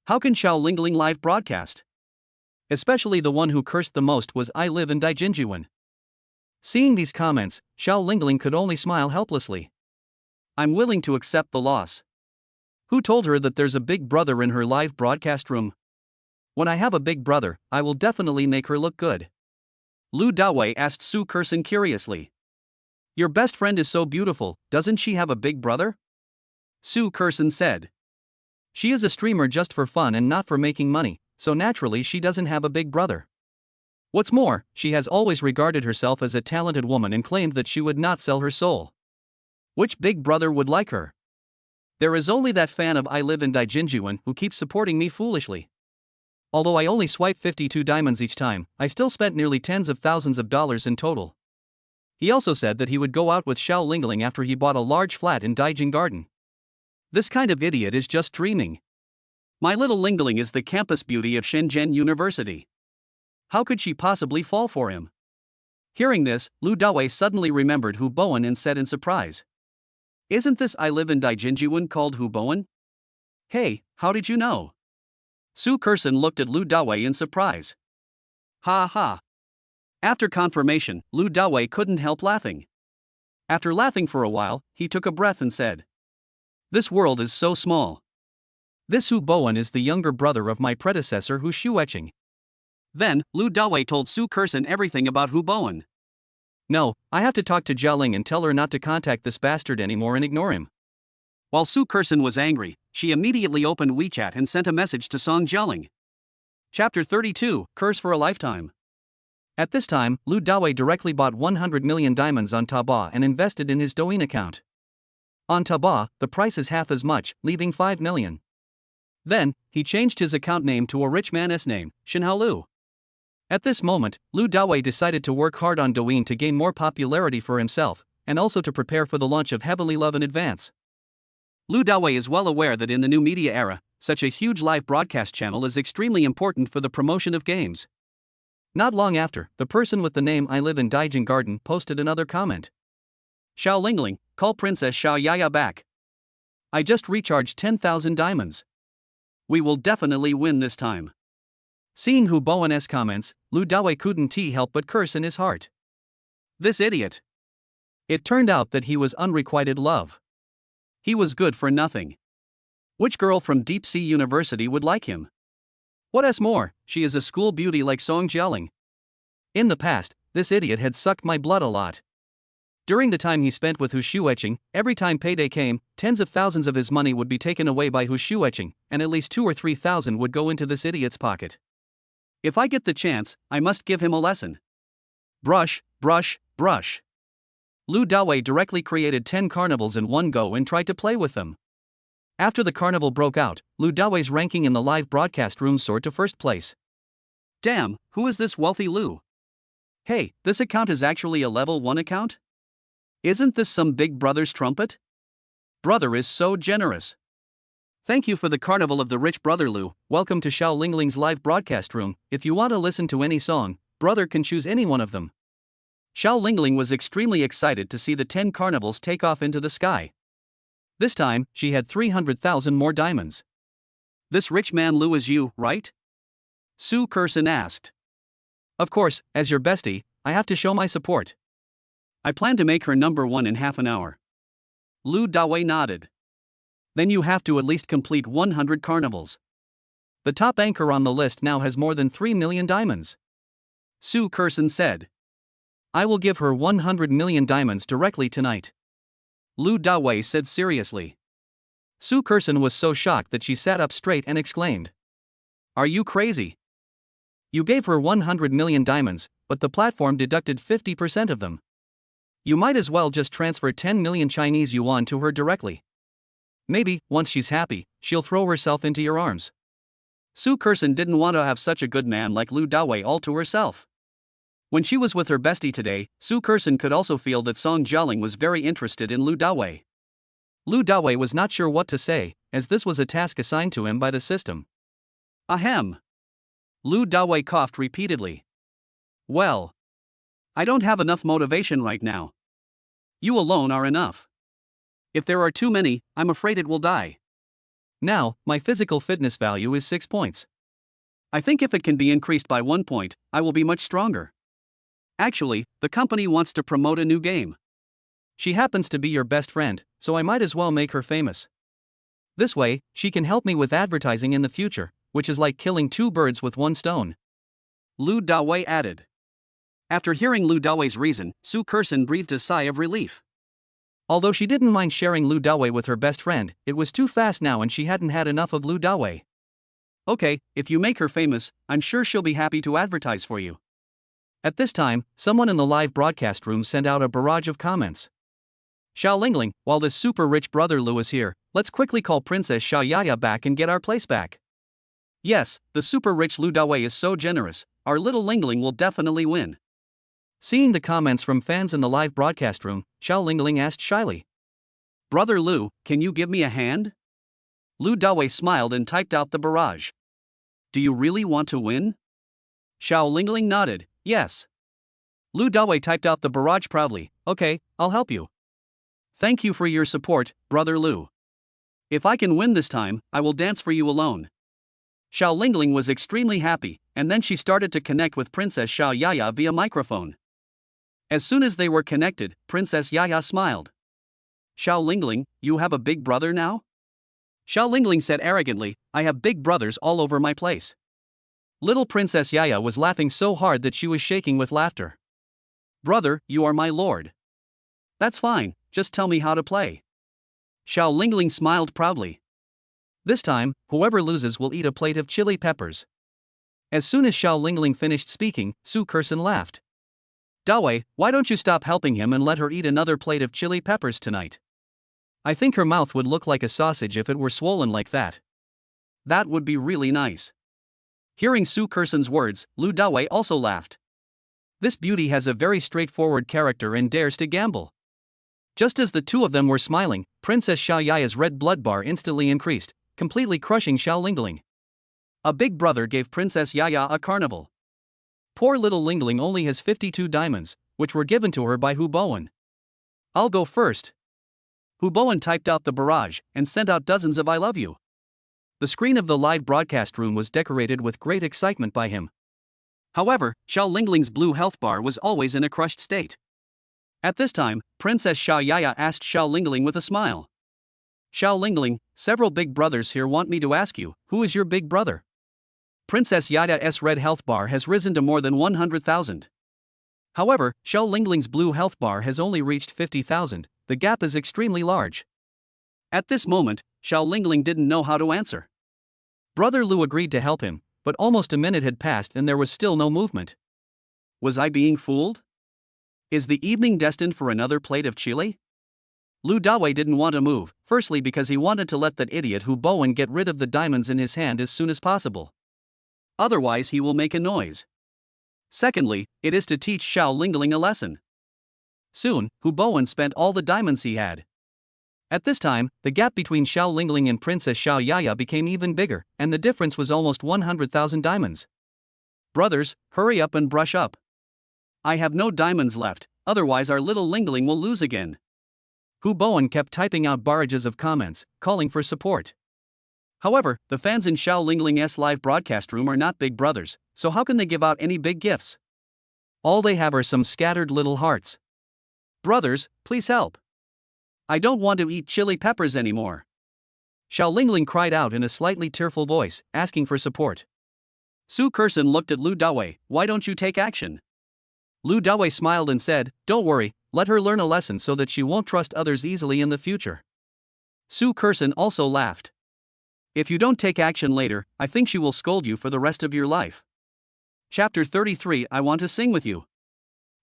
How can Xiao Lingling live broadcast? Especially the one who cursed the most was I Live in Daijinjuan. Seeing these comments, Xiao Lingling could only smile helplessly. I'm willing to accept the loss. Who told her that there's a big brother in her live broadcast room? When I have a big brother, I will definitely make her look good. Lu Dawei asked Su Kerson curiously. Your best friend is so beautiful, doesn't she have a big brother? Su Kerson said. She is a streamer just for fun and not for making money, so naturally she doesn't have a big brother. What's more, she has always regarded herself as a talented woman and claimed that she would not sell her soul. Which big brother would like her? There is only that fan of I Live in Daijinjuan who keeps supporting me foolishly. Although I only swiped 52 diamonds each time, I still spent nearly tens of thousands of dollars in total. He also said that he would go out with Xiao Lingling after he bought a large flat in Daijing Garden. This kind of idiot is just dreaming. My little Lingling is the campus beauty of Shenzhen University. How could she possibly fall for him? Hearing this, Lu Dawei suddenly remembered Hu Bowen and said in surprise. Isn't this I Live in Daijinjuan called Hu Bowen? Hey, how did you know? Su Kerson looked at Lu Dawei in surprise. Ha ha. After confirmation, Lu Dawei couldn't help laughing. After laughing for a while, he took a breath and said. This world is so small. This Hu Bowen is the younger brother of my predecessor Hu Xuecheng. Then, Lu Dawei told Su Kerson everything about Hu Bowen. No, I have to talk to Jialing and tell her not to contact this bastard anymore and ignore him. While Su Kerson was angry, she immediately opened WeChat and sent a message to Song Jialing. Chapter 32, Curse for a Lifetime. At this time, Lu Dawei directly bought 100 million diamonds on Taobao and invested in his Douyin account. On Taobao, the price is half as much, leaving 5 million. Then, he changed his account name to a rich man's name, Shenhao Lu. At this moment, Lu Dawei decided to work hard on Douyin to gain more popularity for himself, and also to prepare for the launch of Heavenly Love in advance. Lu Dawei is well aware that in the new media era, such a huge live broadcast channel is extremely important for the promotion of games. Not long after, the person with the name I Live in Daijing Garden posted another comment. Xiao Lingling, call Princess Xiao Yaya back. I just recharged 10,000 diamonds. We will definitely win this time. Seeing Hu Bowen's comments, Lu Dawei couldn't help but curse in his heart. This idiot. It turned out that he was unrequited love. He was good for nothing. Which girl from Deep Sea University would like him? What's more, she is a school beauty like Song Jialing. In the past, this idiot had sucked my blood a lot. During the time he spent with Hu Xuecheng, every time payday came, tens of thousands of his money would be taken away by Hu Xuecheng, and at least 2,000 or 3,000 would go into this idiot's pocket. If I get the chance, I must give him a lesson. Brush, brush, brush. Lu Dawei directly created 10 carnivals in one go and tried to play with them. After the carnival broke out, Lu Dawei's ranking in the live broadcast room soared to first place. Damn, who is this wealthy Lu? Hey, this account is actually a level 1 account? Isn't this some big brother's trumpet? Brother is so generous. Thank you for the carnival of the rich brother Lu. Welcome to Xiao Lingling's live broadcast room. If you want to listen to any song, brother can choose any one of them. Xiao Lingling was extremely excited to see the 10 carnivals take off into the sky. This time, she had 300,000 more diamonds. This rich man Lu is you, right? Su Kerson asked. Of course, as your bestie, I have to show my support. I plan to make her number 1 in half an hour. Lu Dawei nodded. Then you have to at least complete 100 carnivals. The top anchor on the list now has more than 3 million diamonds. Su Kerson said. I will give her 100 million diamonds directly tonight. Lu Dawei said seriously. Su Kerson was so shocked that she sat up straight and exclaimed. Are you crazy? You gave her 100 million diamonds, but the platform deducted 50% of them. You might as well just transfer 10 million Chinese yuan to her directly. Maybe, once she's happy, she'll throw herself into your arms. Su Kerson didn't want to have such a good man like Lu Dawei all to herself. When she was with her bestie today, Su Kerson could also feel that Song Jialing was very interested in Lu Dawei. Lu Dawei was not sure what to say, as this was a task assigned to him by the system. Ahem. Lu Dawei coughed repeatedly. Well, I don't have enough motivation right now. You alone are enough. If there are too many, I'm afraid it will die. Now, my physical fitness value is 6 points. I think if it can be increased by 1 point, I will be much stronger. Actually, the company wants to promote a new game. She happens to be your best friend, so I might as well make her famous. This way, she can help me with advertising in the future, which is like killing 2 birds with 1 stone. Lu Dawei added. After hearing Lu Dawei's reason, Su Kerson breathed a sigh of relief. Although she didn't mind sharing Lu Dawei with her best friend, it was too fast now and she hadn't had enough of Lu Dawei. Okay, if you make her famous, I'm sure she'll be happy to advertise for you. At this time, someone in the live broadcast room sent out a barrage of comments. Xiao Lingling, while this super rich brother Lu is here, let's quickly call Princess Xiao Yaya back and get our place back. Yes, the super rich Lu Dawei is so generous, our little Lingling will definitely win. Seeing the comments from fans in the live broadcast room, Xiao Lingling asked shyly. Brother Lu, can you give me a hand? Lu Dawei smiled and typed out the barrage. Do you really want to win? Xiao Lingling nodded, yes. Lu Dawei typed out the barrage proudly, okay, I'll help you. Thank you for your support, Brother Lu. If I can win this time, I will dance for you alone. Xiao Lingling was extremely happy, and then she started to connect with Princess Xiao Yaya via microphone. As soon as they were connected, Princess Yaya smiled. Xiao Lingling, you have a big brother now? Xiao Lingling said arrogantly, I have big brothers all over my place. Little Princess Yaya was laughing so hard that she was shaking with laughter. Brother, you are my lord. That's fine, just tell me how to play. Xiao Lingling smiled proudly. This time, whoever loses will eat a plate of chili peppers. As soon as Xiao Lingling finished speaking, Su Kerson laughed. Dawei, why don't you stop helping him and let her eat another plate of chili peppers tonight? I think her mouth would look like a sausage if it were swollen like that. That would be really nice. Hearing Su Kerson's words, Lu Dawei also laughed. This beauty has a very straightforward character and dares to gamble. Just as the two of them were smiling, Princess Xiao Yaya's red blood bar instantly increased, completely crushing Xiao Lingling. A big brother gave Princess Yaya a carnival. Poor little Lingling only has 52 diamonds, which were given to her by Hu Bowen. I'll go first. Hu Bowen typed out the barrage and sent out dozens of I love you. The screen of the live broadcast room was decorated with great excitement by him. However, Xiao Lingling's blue health bar was always in a crushed state. At this time, Princess Xiao Yaya asked Xiao Lingling with a smile. Xiao Lingling, several big brothers here want me to ask you, who is your big brother? Princess Yaya's red health bar has risen to more than 100,000. However, Xiao Lingling's blue health bar has only reached 50,000, the gap is extremely large. At this moment, Xiao Lingling didn't know how to answer. Brother Lu agreed to help him, but almost a minute had passed and there was still no movement. Was I being fooled? Is the evening destined for another plate of chili? Lu Dawei didn't want to move, firstly because he wanted to let that idiot Hu Bowen get rid of the diamonds in his hand as soon as possible. Otherwise he will make a noise. Secondly, it is to teach Xiao Lingling a lesson. Soon, Hu Bowen spent all the diamonds he had. At this time, the gap between Xiao Lingling and Princess Xiao Yaya became even bigger, and the difference was almost 100,000 diamonds. Brothers, hurry up and brush up. I have no diamonds left, otherwise our little Lingling will lose again. Hu Bowen kept typing out barrages of comments, calling for support. However, the fans in Xiao Lingling's live broadcast room are not big brothers, so how can they give out any big gifts? All they have are some scattered little hearts. Brothers, please help. I don't want to eat chili peppers anymore. Xiao Lingling cried out in a slightly tearful voice, asking for support. Su Kerson looked at Lu Dawei, why don't you take action? Lu Dawei smiled and said, don't worry, let her learn a lesson so that she won't trust others easily in the future. Su Kerson also laughed. If you don't take action later, I think she will scold you for the rest of your life. Chapter 33 I want to sing with you.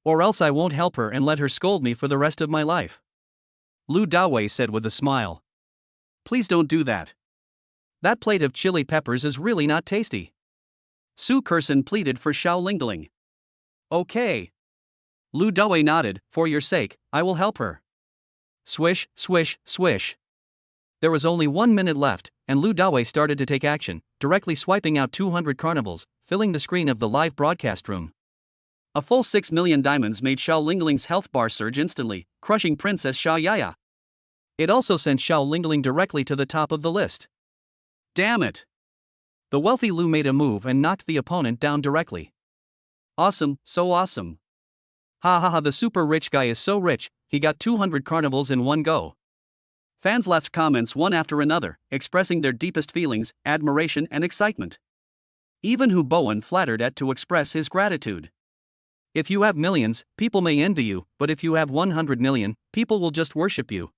Or else I won't help her and let her scold me for the rest of my life. Lu Dawei said with a smile. Please don't do that. That plate of chili peppers is really not tasty. Su Kersen pleaded for Xiao Lingling. Okay. Lu Dawei nodded, for your sake, I will help her. Swish, swish, swish. There was only 1 minute left, and Lu Dawei started to take action, directly swiping out 200 carnivals, filling the screen of the live broadcast room. A full 6 million diamonds made Xiao Lingling's health bar surge instantly, crushing Princess Xiao Yaya. It also sent Xiao Lingling directly to the top of the list. Damn it! The wealthy Lu made a move and knocked the opponent down directly. Awesome, so awesome. Ha ha ha, the super rich guy is so rich, he got 200 carnivals in one go. Fans left comments one after another, expressing their deepest feelings, admiration and excitement. Even Hu Bowen flattered at to express his gratitude. If you have millions, people may envy you, but if you have 100 million, people will just worship you.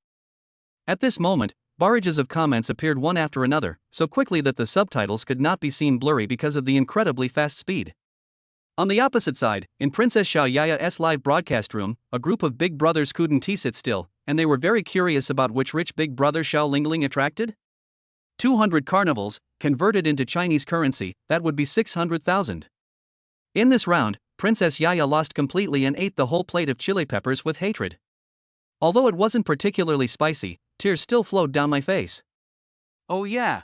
At this moment, barrages of comments appeared one after another, so quickly that the subtitles could not be seen blurry because of the incredibly fast speed. On the opposite side, in Princess Xiao Yaya's live broadcast room, a group of big brothers couldn't sit still, and they were very curious about which rich big brother Xiao Lingling attracted. 200 carnivals, converted into Chinese currency, that would be 600,000. In this round, Princess Yaya lost completely and ate the whole plate of chili peppers with hatred. Although it wasn't particularly spicy, tears still flowed down my face. Oh yeah.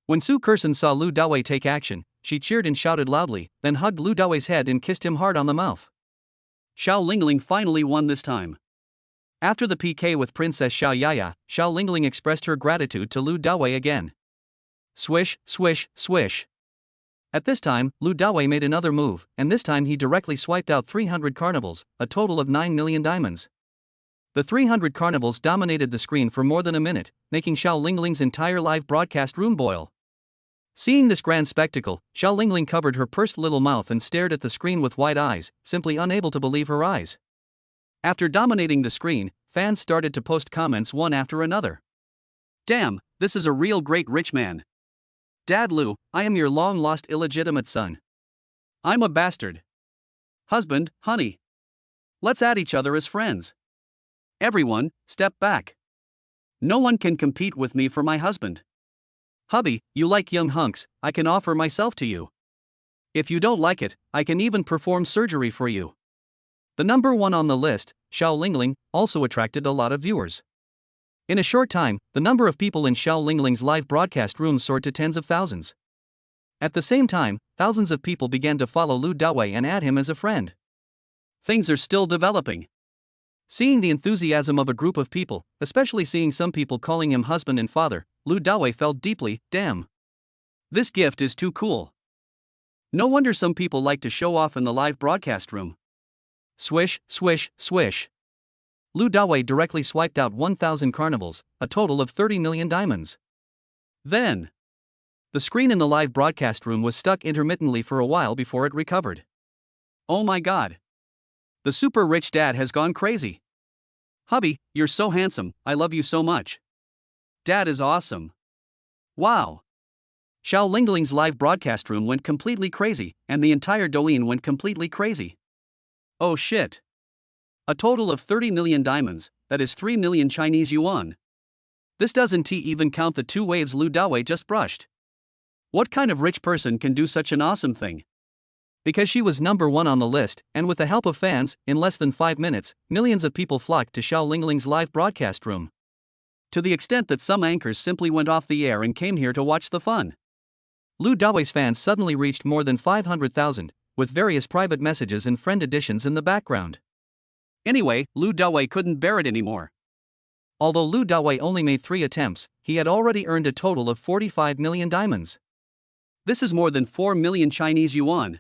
When Su Kersen saw Lu Dawei take action, she cheered and shouted loudly, then hugged Lu Dawei's head and kissed him hard on the mouth. Xiao Lingling finally won this time. After the PK with Princess Xiao Yaya, Xiao Lingling expressed her gratitude to Lu Dawei again. Swish, swish, swish. At this time, Lu Dawei made another move, and this time he directly swiped out 300 carnivals, a total of 9 million diamonds. The 300 carnivals dominated the screen for more than a minute, making Xiao Lingling's entire live broadcast room boil. Seeing this grand spectacle, Xiao Lingling covered her pursed little mouth and stared at the screen with wide eyes, simply unable to believe her eyes. After dominating the screen, fans started to post comments one after another. Damn, this is a real great rich man. Dad Lu, I am your long-lost illegitimate son. I'm a bastard. Husband, honey. Let's add each other as friends. Everyone, step back. No one can compete with me for my husband. Hubby, you like young hunks, I can offer myself to you. If you don't like it, I can even perform surgery for you. The number one on the list, Xiao Lingling, also attracted a lot of viewers. In a short time, the number of people in Xiao Lingling's live broadcast room soared to tens of thousands. At the same time, thousands of people began to follow Lu Dawei and add him as a friend. Things are still developing. Seeing the enthusiasm of a group of people, especially seeing some people calling him husband and father, Lu Dawei felt deeply, damn. This gift is too cool. No wonder some people like to show off in the live broadcast room. Swish, swish, swish. Lu Dawei directly swiped out 1,000 carnivals, a total of 30 million diamonds. Then, the screen in the live broadcast room was stuck intermittently for a while before it recovered. Oh my god. The super rich dad has gone crazy. Hubby, you're so handsome, I love you so much. Dad is awesome. Wow. Xiao Lingling's live broadcast room went completely crazy, and the entire Douyin went completely crazy. Oh shit. A total of 30 million diamonds, that is 3 million Chinese yuan. This doesn't even count the 2 waves Lu Dawei just brushed. What kind of rich person can do such an awesome thing? Because she was number one on the list, and with the help of fans, in less than 5 minutes, millions of people flocked to Xiao Lingling's live broadcast room. To the extent that some anchors simply went off the air and came here to watch the fun. Lu Dawei's fans suddenly reached more than 500,000, with various private messages and friend additions in the background. Anyway, Lu Dawei couldn't bear it anymore. Although Lu Dawei only made 3 attempts, he had already earned a total of 45 million diamonds. This is more than 4 million Chinese yuan.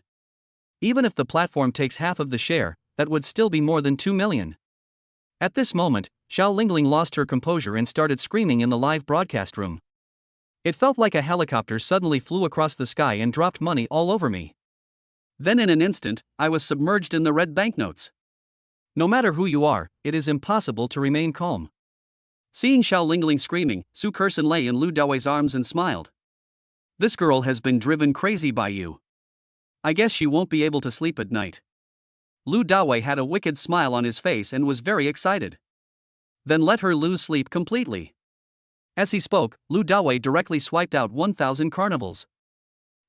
Even if the platform takes half of the share, that would still be more than 2 million. At this moment, Xiao Lingling lost her composure and started screaming in the live broadcast room. It felt like a helicopter suddenly flew across the sky and dropped money all over me. Then in an instant, I was submerged in the red banknotes. No matter who you are, it is impossible to remain calm. Seeing Xiao Lingling screaming, Su Kerson lay in Lu Daoi's arms and smiled. This girl has been driven crazy by you. I guess she won't be able to sleep at night. Lu Dawei had a wicked smile on his face and was very excited. Then let her lose sleep completely. As he spoke, Lu Dawei directly swiped out 1,000 carnivals.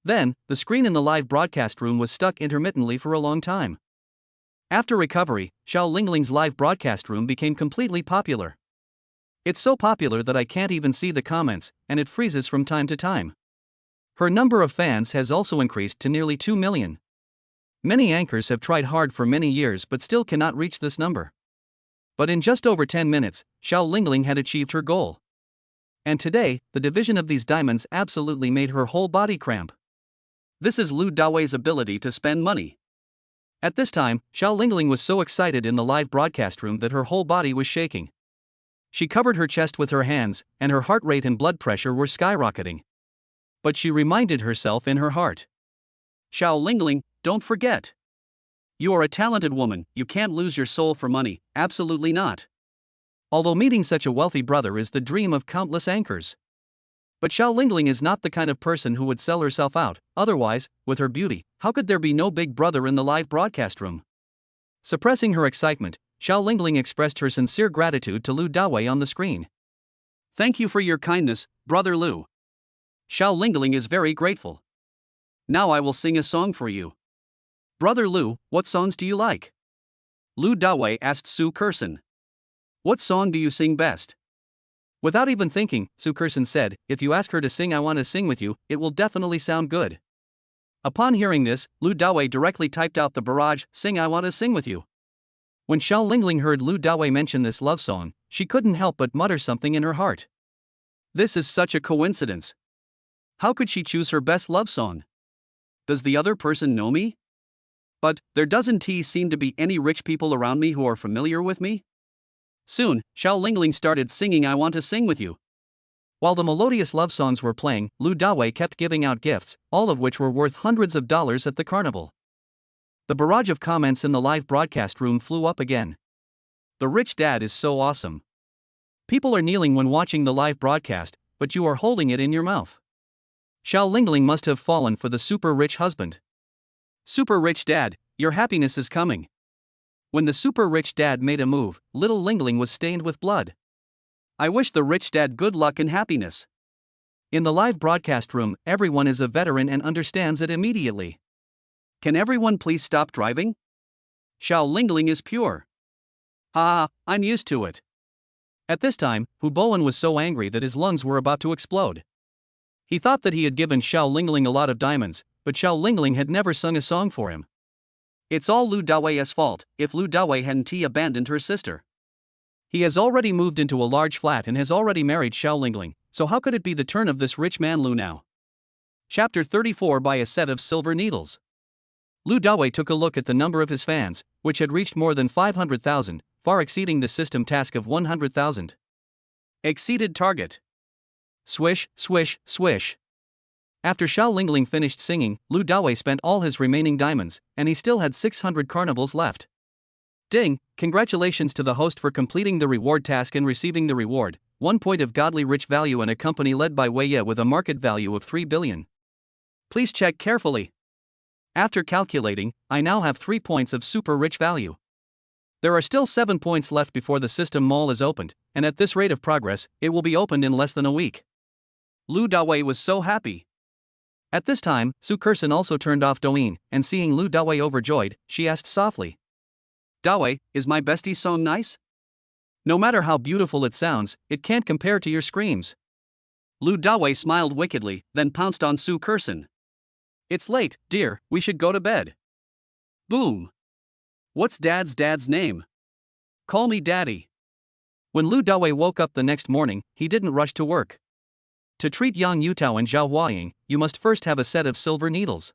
Then, the screen in the live broadcast room was stuck intermittently for a long time. After recovery, Xiao Lingling's live broadcast room became completely popular. It's so popular that I can't even see the comments, and it freezes from time to time. Her number of fans has also increased to nearly 2 million. Many anchors have tried hard for many years but still cannot reach this number. But in just over 10 minutes, Xiao Lingling had achieved her goal. And today, the division of these diamonds absolutely made her whole body cramp. This is Lu Dawei's ability to spend money. At this time, Xiao Lingling was so excited in the live broadcast room that her whole body was shaking. She covered her chest with her hands, and her heart rate and blood pressure were skyrocketing. But she reminded herself in her heart. Xiao Lingling, don't forget. You are a talented woman, you can't lose your soul for money, absolutely not. Although meeting such a wealthy brother is the dream of countless anchors. But Xiao Lingling is not the kind of person who would sell herself out, otherwise, with her beauty, how could there be no big brother in the live broadcast room? Suppressing her excitement, Xiao Lingling expressed her sincere gratitude to Lu Dawei on the screen. Thank you for your kindness, Brother Lu. Xiao Lingling is very grateful. Now I will sing a song for you. Brother Lu, what songs do you like? Lu Dawei asked Su Kerson. What song do you sing best? Without even thinking, Su Kerson said, if you ask her to sing I Want to Sing With You, it will definitely sound good. Upon hearing this, Lu Dawei directly typed out the barrage, Sing I Want to Sing With You. When Xiao Lingling heard Lu Dawei mention this love song, she couldn't help but mutter something in her heart. This is such a coincidence. How could she choose her best love song? Does the other person know me? But, there doesn't seem to be any rich people around me who are familiar with me? Soon, Xiao Lingling started singing I Want to Sing With You. While the melodious love songs were playing, Lu Dawei kept giving out gifts, all of which were worth hundreds of dollars at the carnival. The barrage of comments in the live broadcast room flew up again. The rich dad is so awesome. People are kneeling when watching the live broadcast, but you are holding it in your mouth. Xiao Lingling must have fallen for the super rich husband. Super rich dad, your happiness is coming. When the super rich dad made a move, little Lingling was stained with blood. I wish the rich dad good luck and happiness. In the live broadcast room, everyone is a veteran and understands it immediately. Can everyone please stop driving? Xiao Lingling is pure. I'm used to it. At this time, Hu Bowen was so angry that his lungs were about to explode. He thought that he had given Xiao Lingling a lot of diamonds, but Xiao Lingling had never sung a song for him. It's all Lu Dawei's fault, if Lu Dawei hadn't abandoned her sister. He has already moved into a large flat and has already married Xiao Lingling, so how could it be the turn of this rich man Lu now? Chapter 34 By a set of silver needles. Lu Dawei took a look at the number of his fans, which had reached more than 500,000, far exceeding the system task of 100,000. Exceeded target. Swish, swish, swish. After Xiao Lingling finished singing, Lu Dawei spent all his remaining diamonds, and he still had 600 carnivals left. Ding, congratulations to the host for completing the reward task and receiving the reward, 1 point of godly rich value and a company led by Wei Ye with a market value of 3 billion. Please check carefully. After calculating, I now have 3 points of super rich value. There are still 7 points left before the system mall is opened, and at this rate of progress, it will be opened in less than a week. Lu Dawei was so happy. At this time, Su Kerson also turned off Douyin, and seeing Lu Dawei overjoyed, she asked softly. Dawei, is my bestie song nice? No matter how beautiful it sounds, it can't compare to your screams. Lu Dawei smiled wickedly, then pounced on Su Kerson. It's late, dear, we should go to bed. Boom. What's dad's name? Call me daddy. When Lu Dawei woke up the next morning, he didn't rush to work. To treat Yang Yutao and Zhao Huaying, you must first have a set of silver needles.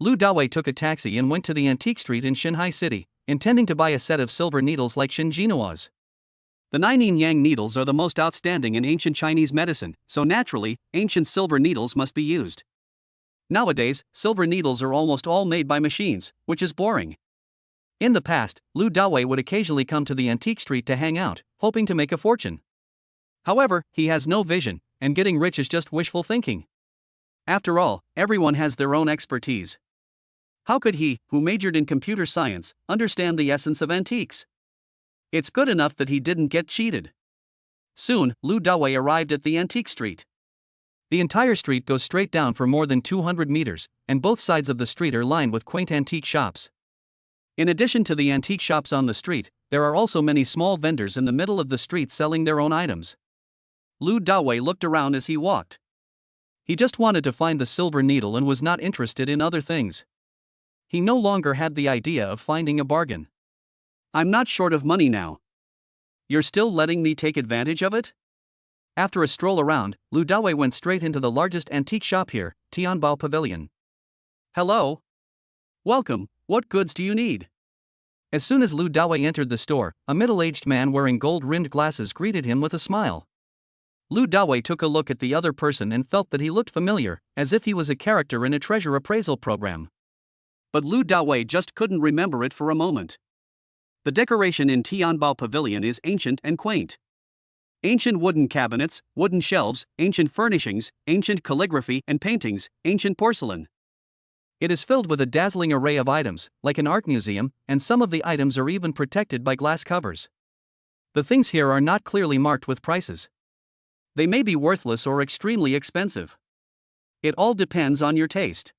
Lu Dawei took a taxi and went to the antique street in Shanghai City, intending to buy a set of silver needles like Shin Jinua's. The 9 yin-yang needles are the most outstanding in ancient Chinese medicine, so naturally, ancient silver needles must be used. Nowadays, silver needles are almost all made by machines, which is boring. In the past, Lu Dawei would occasionally come to the antique street to hang out, hoping to make a fortune. However, he has no vision, and getting rich is just wishful thinking. After all, everyone has their own expertise. How could he, who majored in computer science, understand the essence of antiques? It's good enough that he didn't get cheated. Soon, Lu Dawei arrived at the antique street. The entire street goes straight down for more than 200 meters, and both sides of the street are lined with quaint antique shops. In addition to the antique shops on the street, there are also many small vendors in the middle of the street selling their own items. Lu Dawei looked around as he walked. He just wanted to find the silver needle and was not interested in other things. He no longer had the idea of finding a bargain. I'm not short of money now. You're still letting me take advantage of it? After a stroll around, Lu Dawei went straight into the largest antique shop here, Tianbao Pavilion. Hello? Welcome, what goods do you need? As soon as Lu Dawei entered the store, a middle-aged man wearing gold-rimmed glasses greeted him with a smile. Lu Dawei took a look at the other person and felt that he looked familiar, as if he was a character in a treasure appraisal program. But Lu Dawei just couldn't remember it for a moment. The decoration in Tianbao Pavilion is ancient and quaint. Ancient wooden cabinets, wooden shelves, ancient furnishings, ancient calligraphy and paintings, ancient porcelain. It is filled with a dazzling array of items, like an art museum, and some of the items are even protected by glass covers. The things here are not clearly marked with prices. They may be worthless or extremely expensive. It all depends on your taste.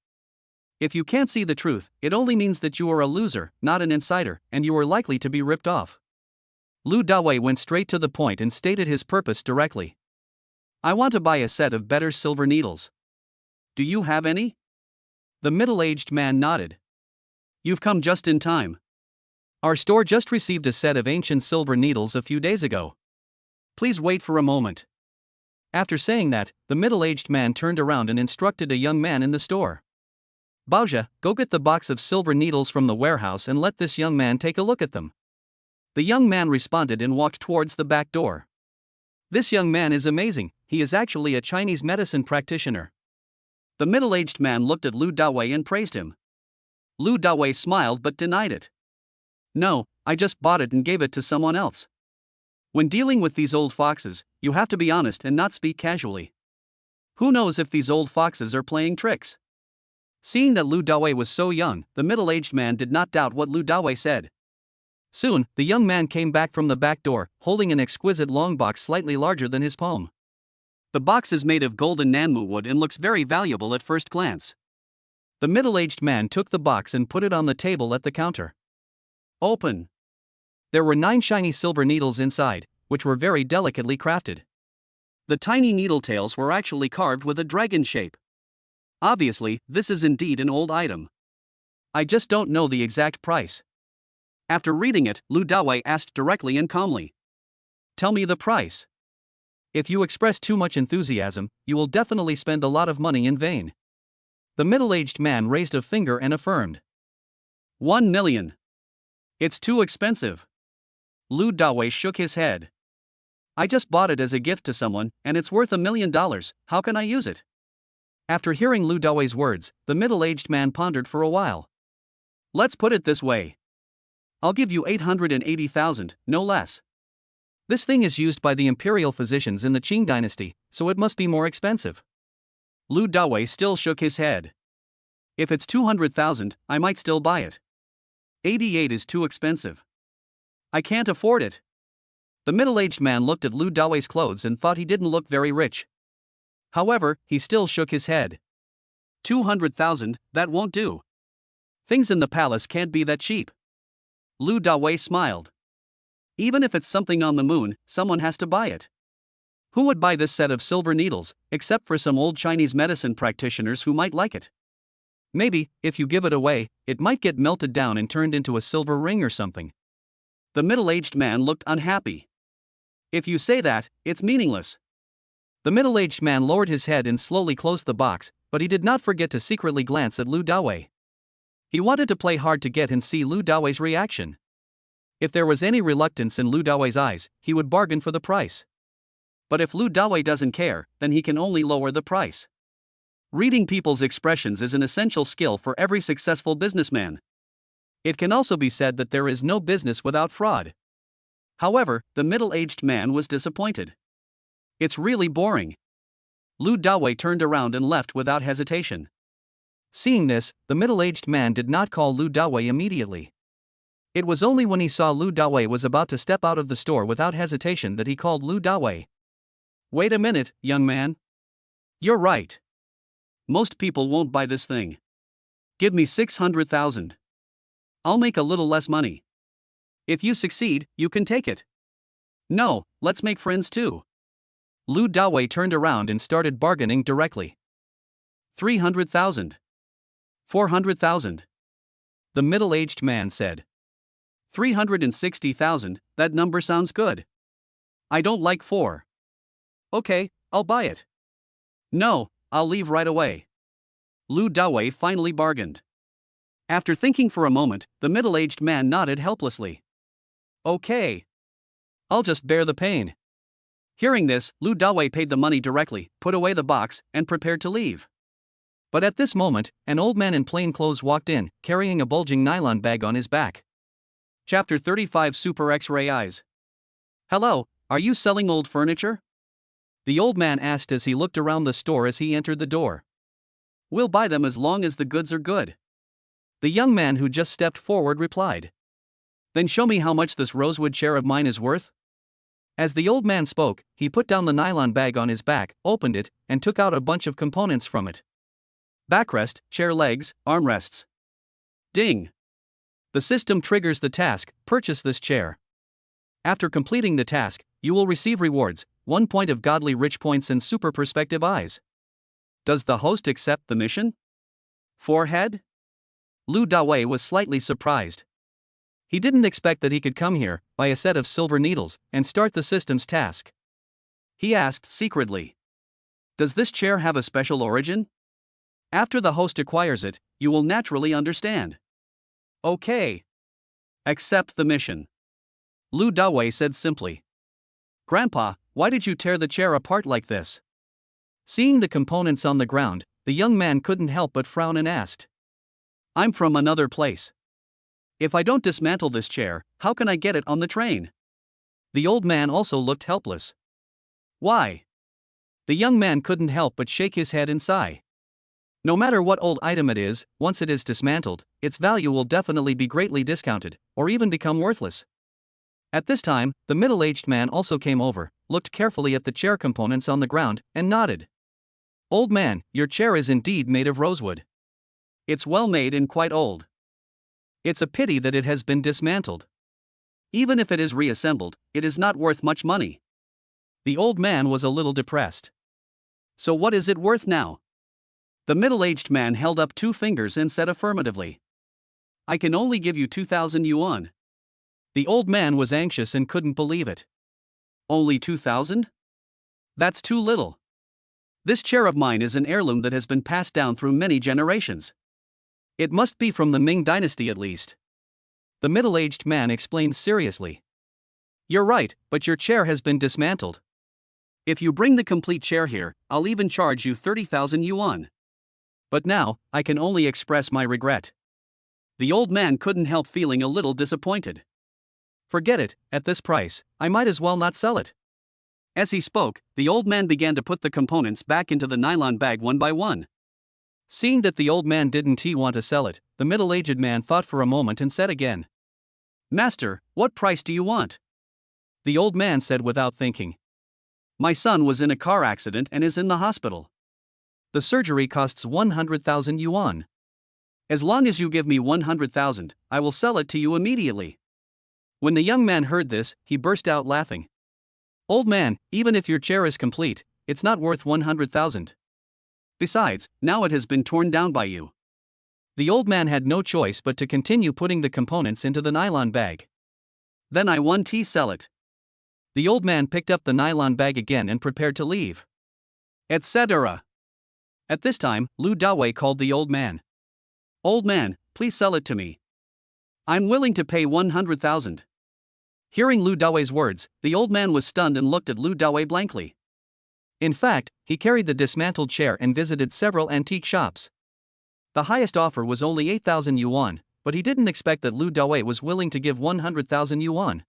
If you can't see the truth, it only means that you are a loser, not an insider, and you are likely to be ripped off. Lu Dawei went straight to the point and stated his purpose directly. I want to buy a set of better silver needles. Do you have any? The middle-aged man nodded. You've come just in time. Our store just received a set of ancient silver needles a few days ago. Please wait for a moment. After saying that, the middle-aged man turned around and instructed a young man in the store. Baoja, go get the box of silver needles from the warehouse and let this young man take a look at them. The young man responded and walked towards the back door. This young man is amazing, he is actually a Chinese medicine practitioner. The middle-aged man looked at Lu Dawei and praised him. Lu Dawei smiled but denied it. No, I just bought it and gave it to someone else. When dealing with these old foxes, you have to be honest and not speak casually. Who knows if these old foxes are playing tricks? Seeing that Lu Dawei was so young, the middle-aged man did not doubt what Lu Dawei said. Soon, the young man came back from the back door, holding an exquisite long box slightly larger than his palm. The box is made of golden nanmu wood and looks very valuable at first glance. The middle-aged man took the box and put it on the table at the counter. Open. There were 9 shiny silver needles inside, which were very delicately crafted. The tiny needle tails were actually carved with a dragon shape. Obviously, this is indeed an old item. I just don't know the exact price. After reading it, Lu Dawei asked directly and calmly. Tell me the price. If you express too much enthusiasm, you will definitely spend a lot of money in vain. The middle-aged man raised a finger and affirmed. 1 million. It's too expensive. Lu Dawei shook his head. I just bought it as a gift to someone, and it's worth $1 million, how can I use it? After hearing Lu Dawei's words, the middle-aged man pondered for a while. Let's put it this way. I'll give you 880,000, no less. This thing is used by the imperial physicians in the Qing dynasty, so it must be more expensive. Lu Dawei still shook his head. If it's 200,000, I might still buy it. 88 is too expensive. I can't afford it. The middle-aged man looked at Lu Dawei's clothes and thought he didn't look very rich. However, he still shook his head. 200,000, that won't do. Things in the palace can't be that cheap. Lu Dawei smiled. Even if it's something on the moon, someone has to buy it. Who would buy this set of silver needles, except for some old Chinese medicine practitioners who might like it? Maybe, if you give it away, it might get melted down and turned into a silver ring or something. The middle-aged man looked unhappy. If you say that, it's meaningless. The middle-aged man lowered his head and slowly closed the box, but he did not forget to secretly glance at Lu Dawei. He wanted to play hard to get and see Lu Dawei's reaction. If there was any reluctance in Lu Dawei's eyes, he would bargain for the price. But if Lu Dawei doesn't care, then he can only lower the price. Reading people's expressions is an essential skill for every successful businessman. It can also be said that there is no business without fraud. However, the middle-aged man was disappointed. It's really boring. Lu Dawei turned around and left without hesitation. Seeing this, the middle-aged man did not call Lu Dawei immediately. It was only when he saw Lu Dawei was about to step out of the store without hesitation that he called Lu Dawei. Wait a minute, young man. You're right. Most people won't buy this thing. Give me 600,000. I'll make a little less money. If you succeed, you can take it. No, let's make friends too. Lu Dawei turned around and started bargaining directly. 300,000. 400,000. The middle-aged man said. 360,000, that number sounds good. I don't like 4. Okay, I'll buy it. No, I'll leave right away. Lu Dawei finally bargained. After thinking for a moment, the middle-aged man nodded helplessly. Okay. I'll just bear the pain. Hearing this, Lu Dawei paid the money directly, put away the box, and prepared to leave. But at this moment, an old man in plain clothes walked in, carrying a bulging nylon bag on his back. Chapter 35 Super X-Ray Eyes. Hello, are you selling old furniture? The old man asked as he looked around the store as he entered the door. We'll buy them as long as the goods are good. The young man who just stepped forward replied. Then show me how much this rosewood chair of mine is worth. As the old man spoke, he put down the nylon bag on his back, opened it, and took out a bunch of components from it. Backrest, chair legs, armrests. Ding! The system triggers the task, purchase this chair. After completing the task, you will receive rewards, 1 point of godly rich points and super perspective eyes. Does the host accept the mission? Forehead? Lu Dawei was slightly surprised. He didn't expect that he could come here, buy a set of silver needles, and start the system's task. He asked secretly. Does this chair have a special origin? After the host acquires it, you will naturally understand. Okay. Accept the mission. Lu Dawei said simply. Grandpa, why did you tear the chair apart like this? Seeing the components on the ground, the young man couldn't help but frown and asked. I'm from another place. If I don't dismantle this chair, how can I get it on the train? The old man also looked helpless. Why? The young man couldn't help but shake his head and sigh. No matter what old item it is, once it is dismantled, its value will definitely be greatly discounted, or even become worthless. At this time, the middle-aged man also came over, looked carefully at the chair components on the ground, and nodded. Old man, your chair is indeed made of rosewood. It's well made and quite old. It's a pity that it has been dismantled. Even if it is reassembled, it is not worth much money. The old man was a little depressed. So what is it worth now? The middle-aged man held up 2 fingers and said affirmatively. I can only give you 2,000 yuan. The old man was anxious and couldn't believe it. Only 2,000? That's too little. This chair of mine is an heirloom that has been passed down through many generations. It must be from the Ming dynasty at least. The middle-aged man explained seriously. You're right, but your chair has been dismantled. If you bring the complete chair here, I'll even charge you 30,000 yuan. But now, I can only express my regret. The old man couldn't help feeling a little disappointed. Forget it, at this price, I might as well not sell it. As he spoke, the old man began to put the components back into the nylon bag one by one. Seeing that the old man didn't want to sell it, the middle-aged man thought for a moment and said again. Master, what price do you want? The old man said without thinking. My son was in a car accident and is in the hospital. The surgery costs 100,000 yuan. As long as you give me 100,000, I will sell it to you immediately. When the young man heard this, he burst out laughing. Old man, even if your chair is complete, it's not worth 100,000. Besides, now it has been torn down by you. The old man had no choice but to continue putting the components into the nylon bag. Then I want to sell it. The old man picked up the nylon bag again and prepared to leave. Etc. At this time, Lu Dawei called the old man. Old man, please sell it to me. I'm willing to pay 100,000. Hearing Lu Dawei's words, the old man was stunned and looked at Lu Dawei blankly. In fact, he carried the dismantled chair and visited several antique shops. The highest offer was only 8,000 yuan, but he didn't expect that Lu Dawei was willing to give 100,000 yuan.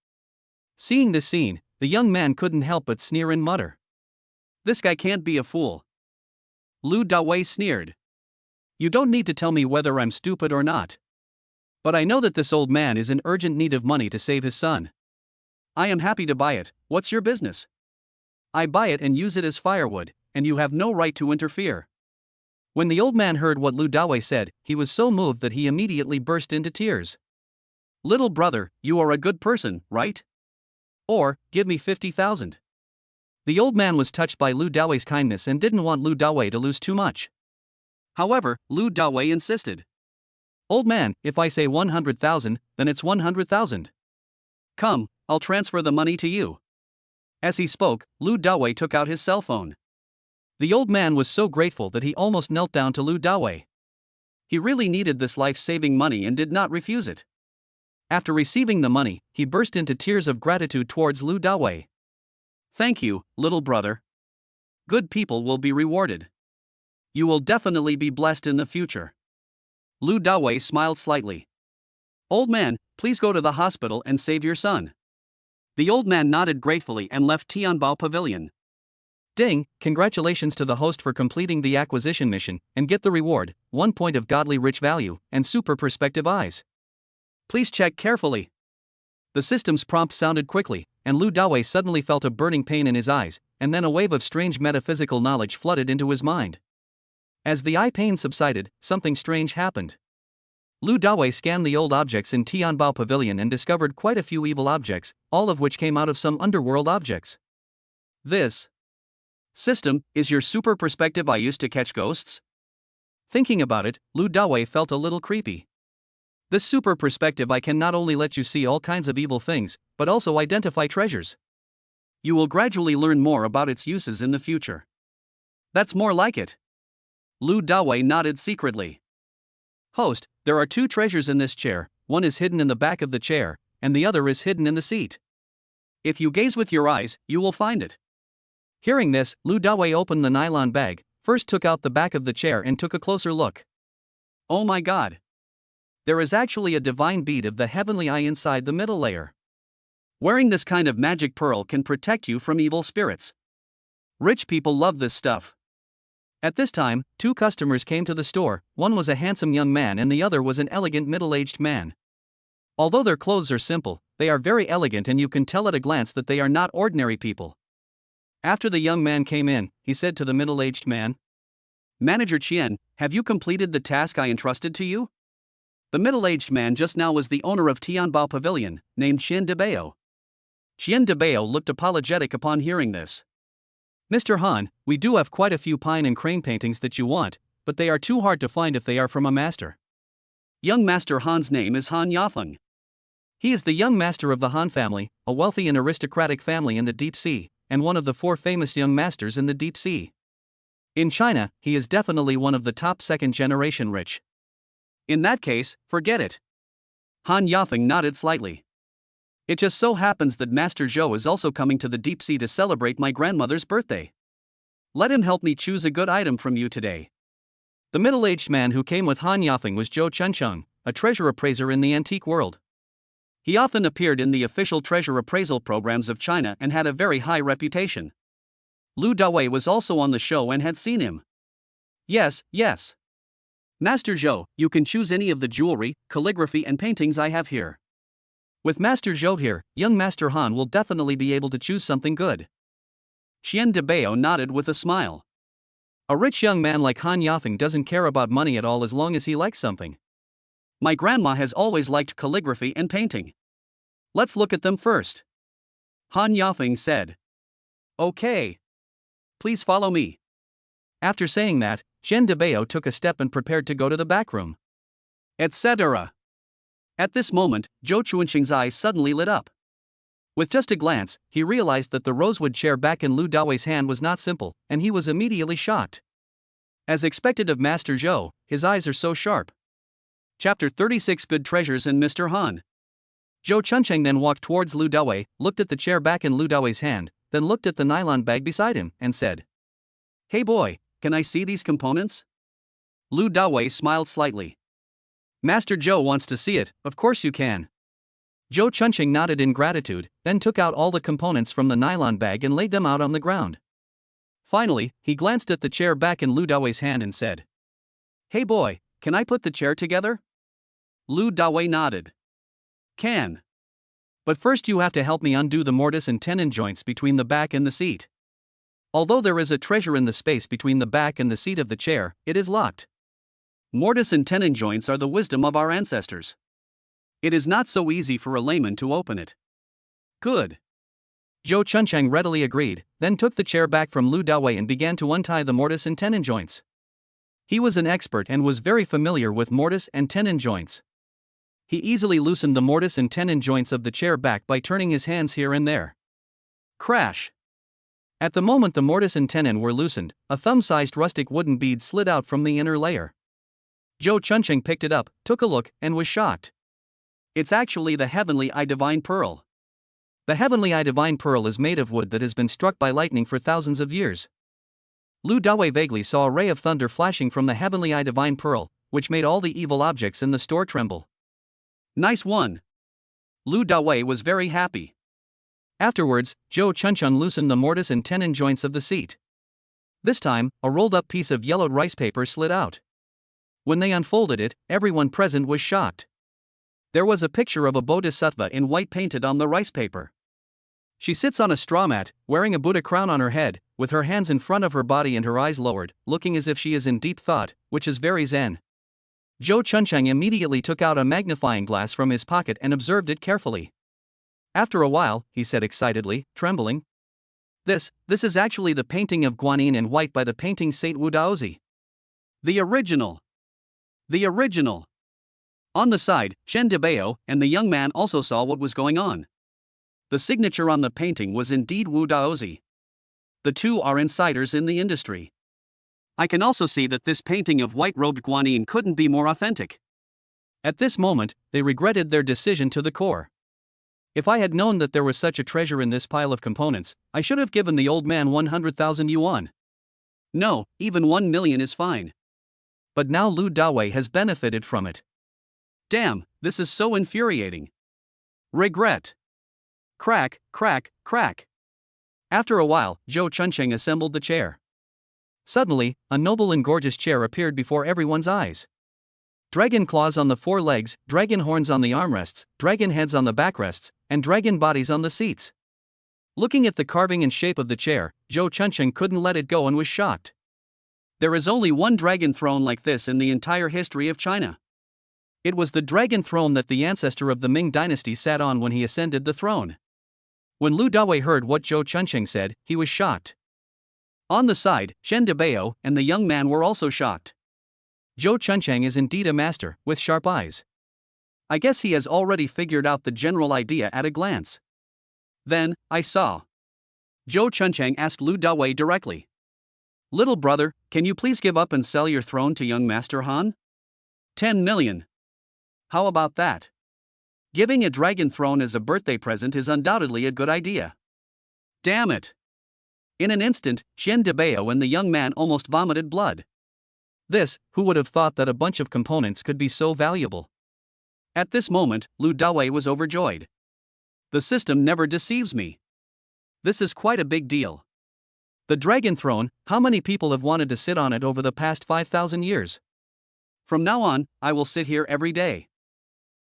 Seeing this scene, the young man couldn't help but sneer and mutter. This guy can't be a fool. Lu Dawei sneered. You don't need to tell me whether I'm stupid or not. But I know that this old man is in urgent need of money to save his son. I am happy to buy it. What's your business? I buy it and use it as firewood, and you have no right to interfere. When the old man heard what Lu Dawei said, he was so moved that he immediately burst into tears. Little brother, you are a good person, right? Or, give me 50,000. The old man was touched by Lu Dawei's kindness and didn't want Lu Dawei to lose too much. However, Lu Dawei insisted. Old man, if I say 100,000, then it's 100,000. Come, I'll transfer the money to you. As he spoke, Lu Dawei took out his cell phone. The old man was so grateful that he almost knelt down to Lu Dawei. He really needed this life-saving money and did not refuse it. After receiving the money, he burst into tears of gratitude towards Lu Dawei. Thank you, little brother. Good people will be rewarded. You will definitely be blessed in the future. Lu Dawei smiled slightly. Old man, please go to the hospital and save your son. The old man nodded gratefully and left Tianbao Pavilion. Ding, congratulations to the host for completing the acquisition mission, and get the reward, 1 point of godly rich value, and super perspective eyes. Please check carefully. The system's prompt sounded quickly, and Lu Dawei suddenly felt a burning pain in his eyes, and then a wave of strange metaphysical knowledge flooded into his mind. As the eye pain subsided, something strange happened. Lu Dawei scanned the old objects in Tianbao Pavilion and discovered quite a few evil objects, all of which came out of some underworld objects. This system is your super perspective I used to catch ghosts? Thinking about it, Lu Dawei felt a little creepy. This super perspective I can not only let you see all kinds of evil things, but also identify treasures. You will gradually learn more about its uses in the future. That's more like it. Lu Dawei nodded secretly. Host, there are 2 treasures in this chair, one is hidden in the back of the chair, and the other is hidden in the seat. If you gaze with your eyes, you will find it. Hearing this, Lu Dawei opened the nylon bag, first took out the back of the chair and took a closer look. Oh my god! There is actually a divine bead of the heavenly eye inside the middle layer. Wearing this kind of magic pearl can protect you from evil spirits. Rich people love this stuff. At this time, 2 customers came to the store, one was a handsome young man and the other was an elegant middle-aged man. Although their clothes are simple, they are very elegant and you can tell at a glance that they are not ordinary people. After the young man came in, he said to the middle-aged man, Manager Qian, have you completed the task I entrusted to you? The middle-aged man just now was the owner of Tianbao Pavilion, named Qian Debao. Qian Debao looked apologetic upon hearing this. Mr. Han, we do have quite a few pine and crane paintings that you want, but they are too hard to find if they are from a master. Young Master Han's name is Han Yafeng. He is the young master of the Han family, a wealthy and aristocratic family in the deep sea, and one of the 4 famous young masters in the deep sea. In China, he is definitely one of the top 2nd-generation rich. In that case, forget it. Han Yafeng nodded slightly. It just so happens that Master Zhou is also coming to the deep sea to celebrate my grandmother's birthday. Let him help me choose a good item from you today. The middle-aged man who came with Han Yafeng was Zhou Chuncheng, a treasure appraiser in the antique world. He often appeared in the official treasure appraisal programs of China and had a very high reputation. Lu Dawei was also on the show and had seen him. Yes. Master Zhou, you can choose any of the jewelry, calligraphy and paintings I have here. With Master Zhou here, young Master Han will definitely be able to choose something good. Qian Debao nodded with a smile. A rich young man like Han Yafeng doesn't care about money at all as long as he likes something. My grandma has always liked calligraphy and painting. Let's look at them first. Han Yafeng said. Okay. Please follow me. After saying that, Qian Debao took a step and prepared to go to the back room. Etc. At this moment, Zhou Chuncheng's eyes suddenly lit up. With just a glance, he realized that the rosewood chair back in Lu Dawei's hand was not simple, and he was immediately shocked. As expected of Master Zhou, his eyes are so sharp. Chapter 36 Good Treasures in Mr. Han. Zhou Chuncheng then walked towards Lu Dawei, looked at the chair back in Lu Dawei's hand, then looked at the nylon bag beside him, and said, Hey boy, can I see these components? Lu Dawei smiled slightly. Master Zhou wants to see it, of course you can. Zhou Chuncheng nodded in gratitude, then took out all the components from the nylon bag and laid them out on the ground. Finally, he glanced at the chair back in Lu Dawei's hand and said, "Hey boy, can I put the chair together?" Lu Dawei nodded. "Can. But first you have to help me undo the mortise and tenon joints between the back and the seat. Although there is a treasure in the space between the back and the seat of the chair, it is locked. Mortise and tenon joints are the wisdom of our ancestors. It is not so easy for a layman to open it." "Good." Zhou Chunchang readily agreed, then took the chair back from Lu Dawei and began to untie the mortise and tenon joints. He was an expert and was very familiar with mortise and tenon joints. He easily loosened the mortise and tenon joints of the chair back by turning his hands here and there. Crash! At the moment the mortise and tenon were loosened, a thumb-sized rustic wooden bead slid out from the inner layer. Zhou Chuncheng picked it up, took a look, and was shocked. It's actually the Heavenly Eye Divine Pearl. The Heavenly Eye Divine Pearl is made of wood that has been struck by lightning for thousands of years. Lu Dawei vaguely saw a ray of thunder flashing from the Heavenly Eye Divine Pearl, which made all the evil objects in the store tremble. Nice one. Lu Dawei was very happy. Afterwards, Zhou Chuncheng loosened the mortise and tenon joints of the seat. This time, a rolled-up piece of yellowed rice paper slid out. When they unfolded it, everyone present was shocked. There was a picture of a bodhisattva in white painted on the rice paper. She sits on a straw mat, wearing a Buddha crown on her head, with her hands in front of her body and her eyes lowered, looking as if she is in deep thought, which is very zen. Zhou Chuncheng immediately took out a magnifying glass from his pocket and observed it carefully. After a while, he said excitedly, trembling, This is actually the painting of Guanyin in white by the painting Saint Wu Daozi. The original. The original. On the side, Chen Debao and the young man also saw what was going on. The signature on the painting was indeed Wu Daozi. The two are insiders in the industry. I can also see that this painting of white-robed Guanyin couldn't be more authentic. At this moment, they regretted their decision to the core. If I had known that there was such a treasure in this pile of components, I should have given the old man 100,000 yuan. No, even 1 million is fine. But now Lu Dawei has benefited from it. Damn, this is so infuriating. Regret. Crack, crack, crack. After a while, Zhou Chuncheng assembled the chair. Suddenly, a noble and gorgeous chair appeared before everyone's eyes. Dragon claws on the four legs, dragon horns on the armrests, dragon heads on the backrests, and dragon bodies on the seats. Looking at the carving and shape of the chair, Zhou Chuncheng couldn't let it go and was shocked. There is only one dragon throne like this in the entire history of China. It was the dragon throne that the ancestor of the Ming dynasty sat on when he ascended the throne. When Lu Dawei heard what Zhou Chuncheng said, he was shocked. On the side, Chen Debao and the young man were also shocked. Zhou Chuncheng is indeed a master, with sharp eyes. I guess he has already figured out the general idea at a glance. Then, I saw. Zhou Chuncheng asked Lu Dawei directly. Little brother, can you please give up and sell your throne to young Master Han? 10 million. How about that? Giving a dragon throne as a birthday present is undoubtedly a good idea. Damn it. In an instant, Chen Debao and the young man almost vomited blood. Who would have thought that a bunch of components could be so valuable? At this moment, Lu Dawei was overjoyed. The system never deceives me. This is quite a big deal. The dragon throne, how many people have wanted to sit on it over the past 5,000 years? From now on, I will sit here every day.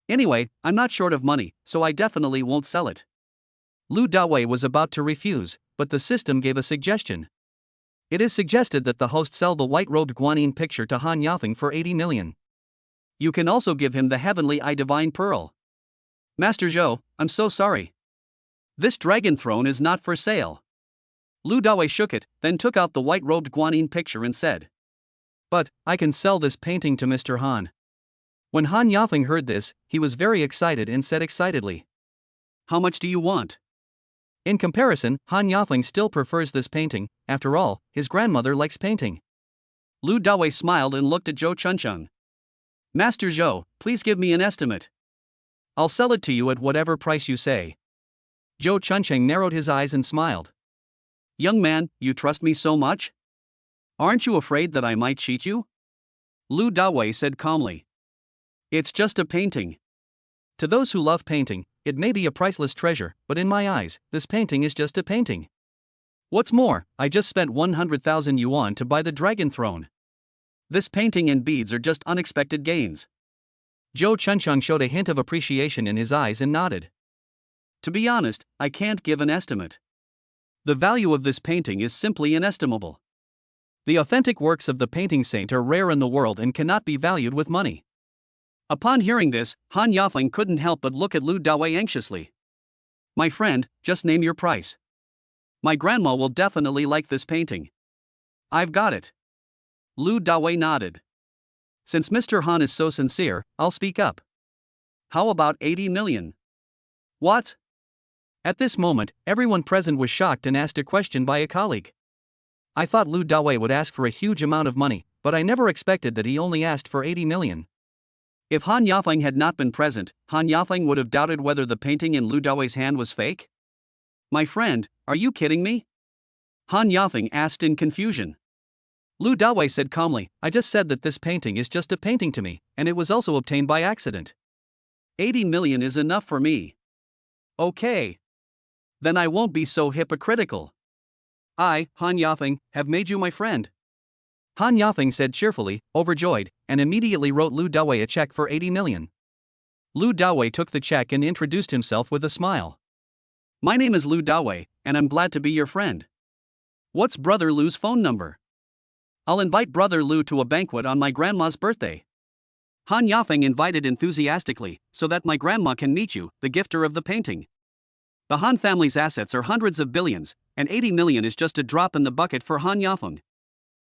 Anyway, I'm not short of money, so I definitely won't sell it. Lu Dawei was about to refuse, but the system gave a suggestion. It is suggested that the host sell the white-robed Guanyin picture to Han Yafeng for 80 million. You can also give him the Heavenly Eye Divine Pearl. Master Zhou, I'm so sorry. This dragon throne is not for sale. Lu Dawei shook it, then took out the white-robed Guanyin picture and said. But, I can sell this painting to Mr. Han. When Han Yafeng heard this, he was very excited and said excitedly. How much do you want? In comparison, Han Yafeng still prefers this painting. After all, his grandmother likes painting. Lu Dawei smiled and looked at Zhou Chuncheng. Master Zhou, please give me an estimate. I'll sell it to you at whatever price you say. Zhou Chuncheng narrowed his eyes and smiled. Young man, you trust me so much? Aren't you afraid that I might cheat you? Lu Dawei said calmly. It's just a painting. To those who love painting, it may be a priceless treasure, but in my eyes, this painting is just a painting. What's more, I just spent 100,000 yuan to buy the dragon throne. This painting and beads are just unexpected gains. Zhou Chuncheng showed a hint of appreciation in his eyes and nodded. To be honest, I can't give an estimate. The value of this painting is simply inestimable. The authentic works of the painting saint are rare in the world and cannot be valued with money. Upon hearing this, Han Yafeng couldn't help but look at Lu Dawei anxiously. My friend, just name your price. My grandma will definitely like this painting. I've got it. Lu Dawei nodded. Since Mr. Han is so sincere, I'll speak up. How about 80 million? What? At this moment, everyone present was shocked and asked a question by a colleague. I thought Lu Dawei would ask for a huge amount of money, but I never expected that he only asked for 80 million. If Han Yafeng had not been present, Han Yafeng would have doubted whether the painting in Lu Dawei's hand was fake. My friend, are you kidding me? Han Yafeng asked in confusion. Lu Dawei said calmly, I just said that this painting is just a painting to me, and it was also obtained by accident. 80 million is enough for me. Okay. Then I won't be so hypocritical. I, Han Yafeng, have made you my friend. Han Yafeng said cheerfully, overjoyed, and immediately wrote Lu Dawei a check for 80 million. Lu Dawei took the check and introduced himself with a smile. My name is Lu Dawei, and I'm glad to be your friend. What's Brother Lu's phone number? I'll invite Brother Lu to a banquet on my grandma's birthday. Han Yafeng invited enthusiastically, so that my grandma can meet you, the gifter of the painting. The Han family's assets are hundreds of billions, and 80 million is just a drop in the bucket for Han Yafeng.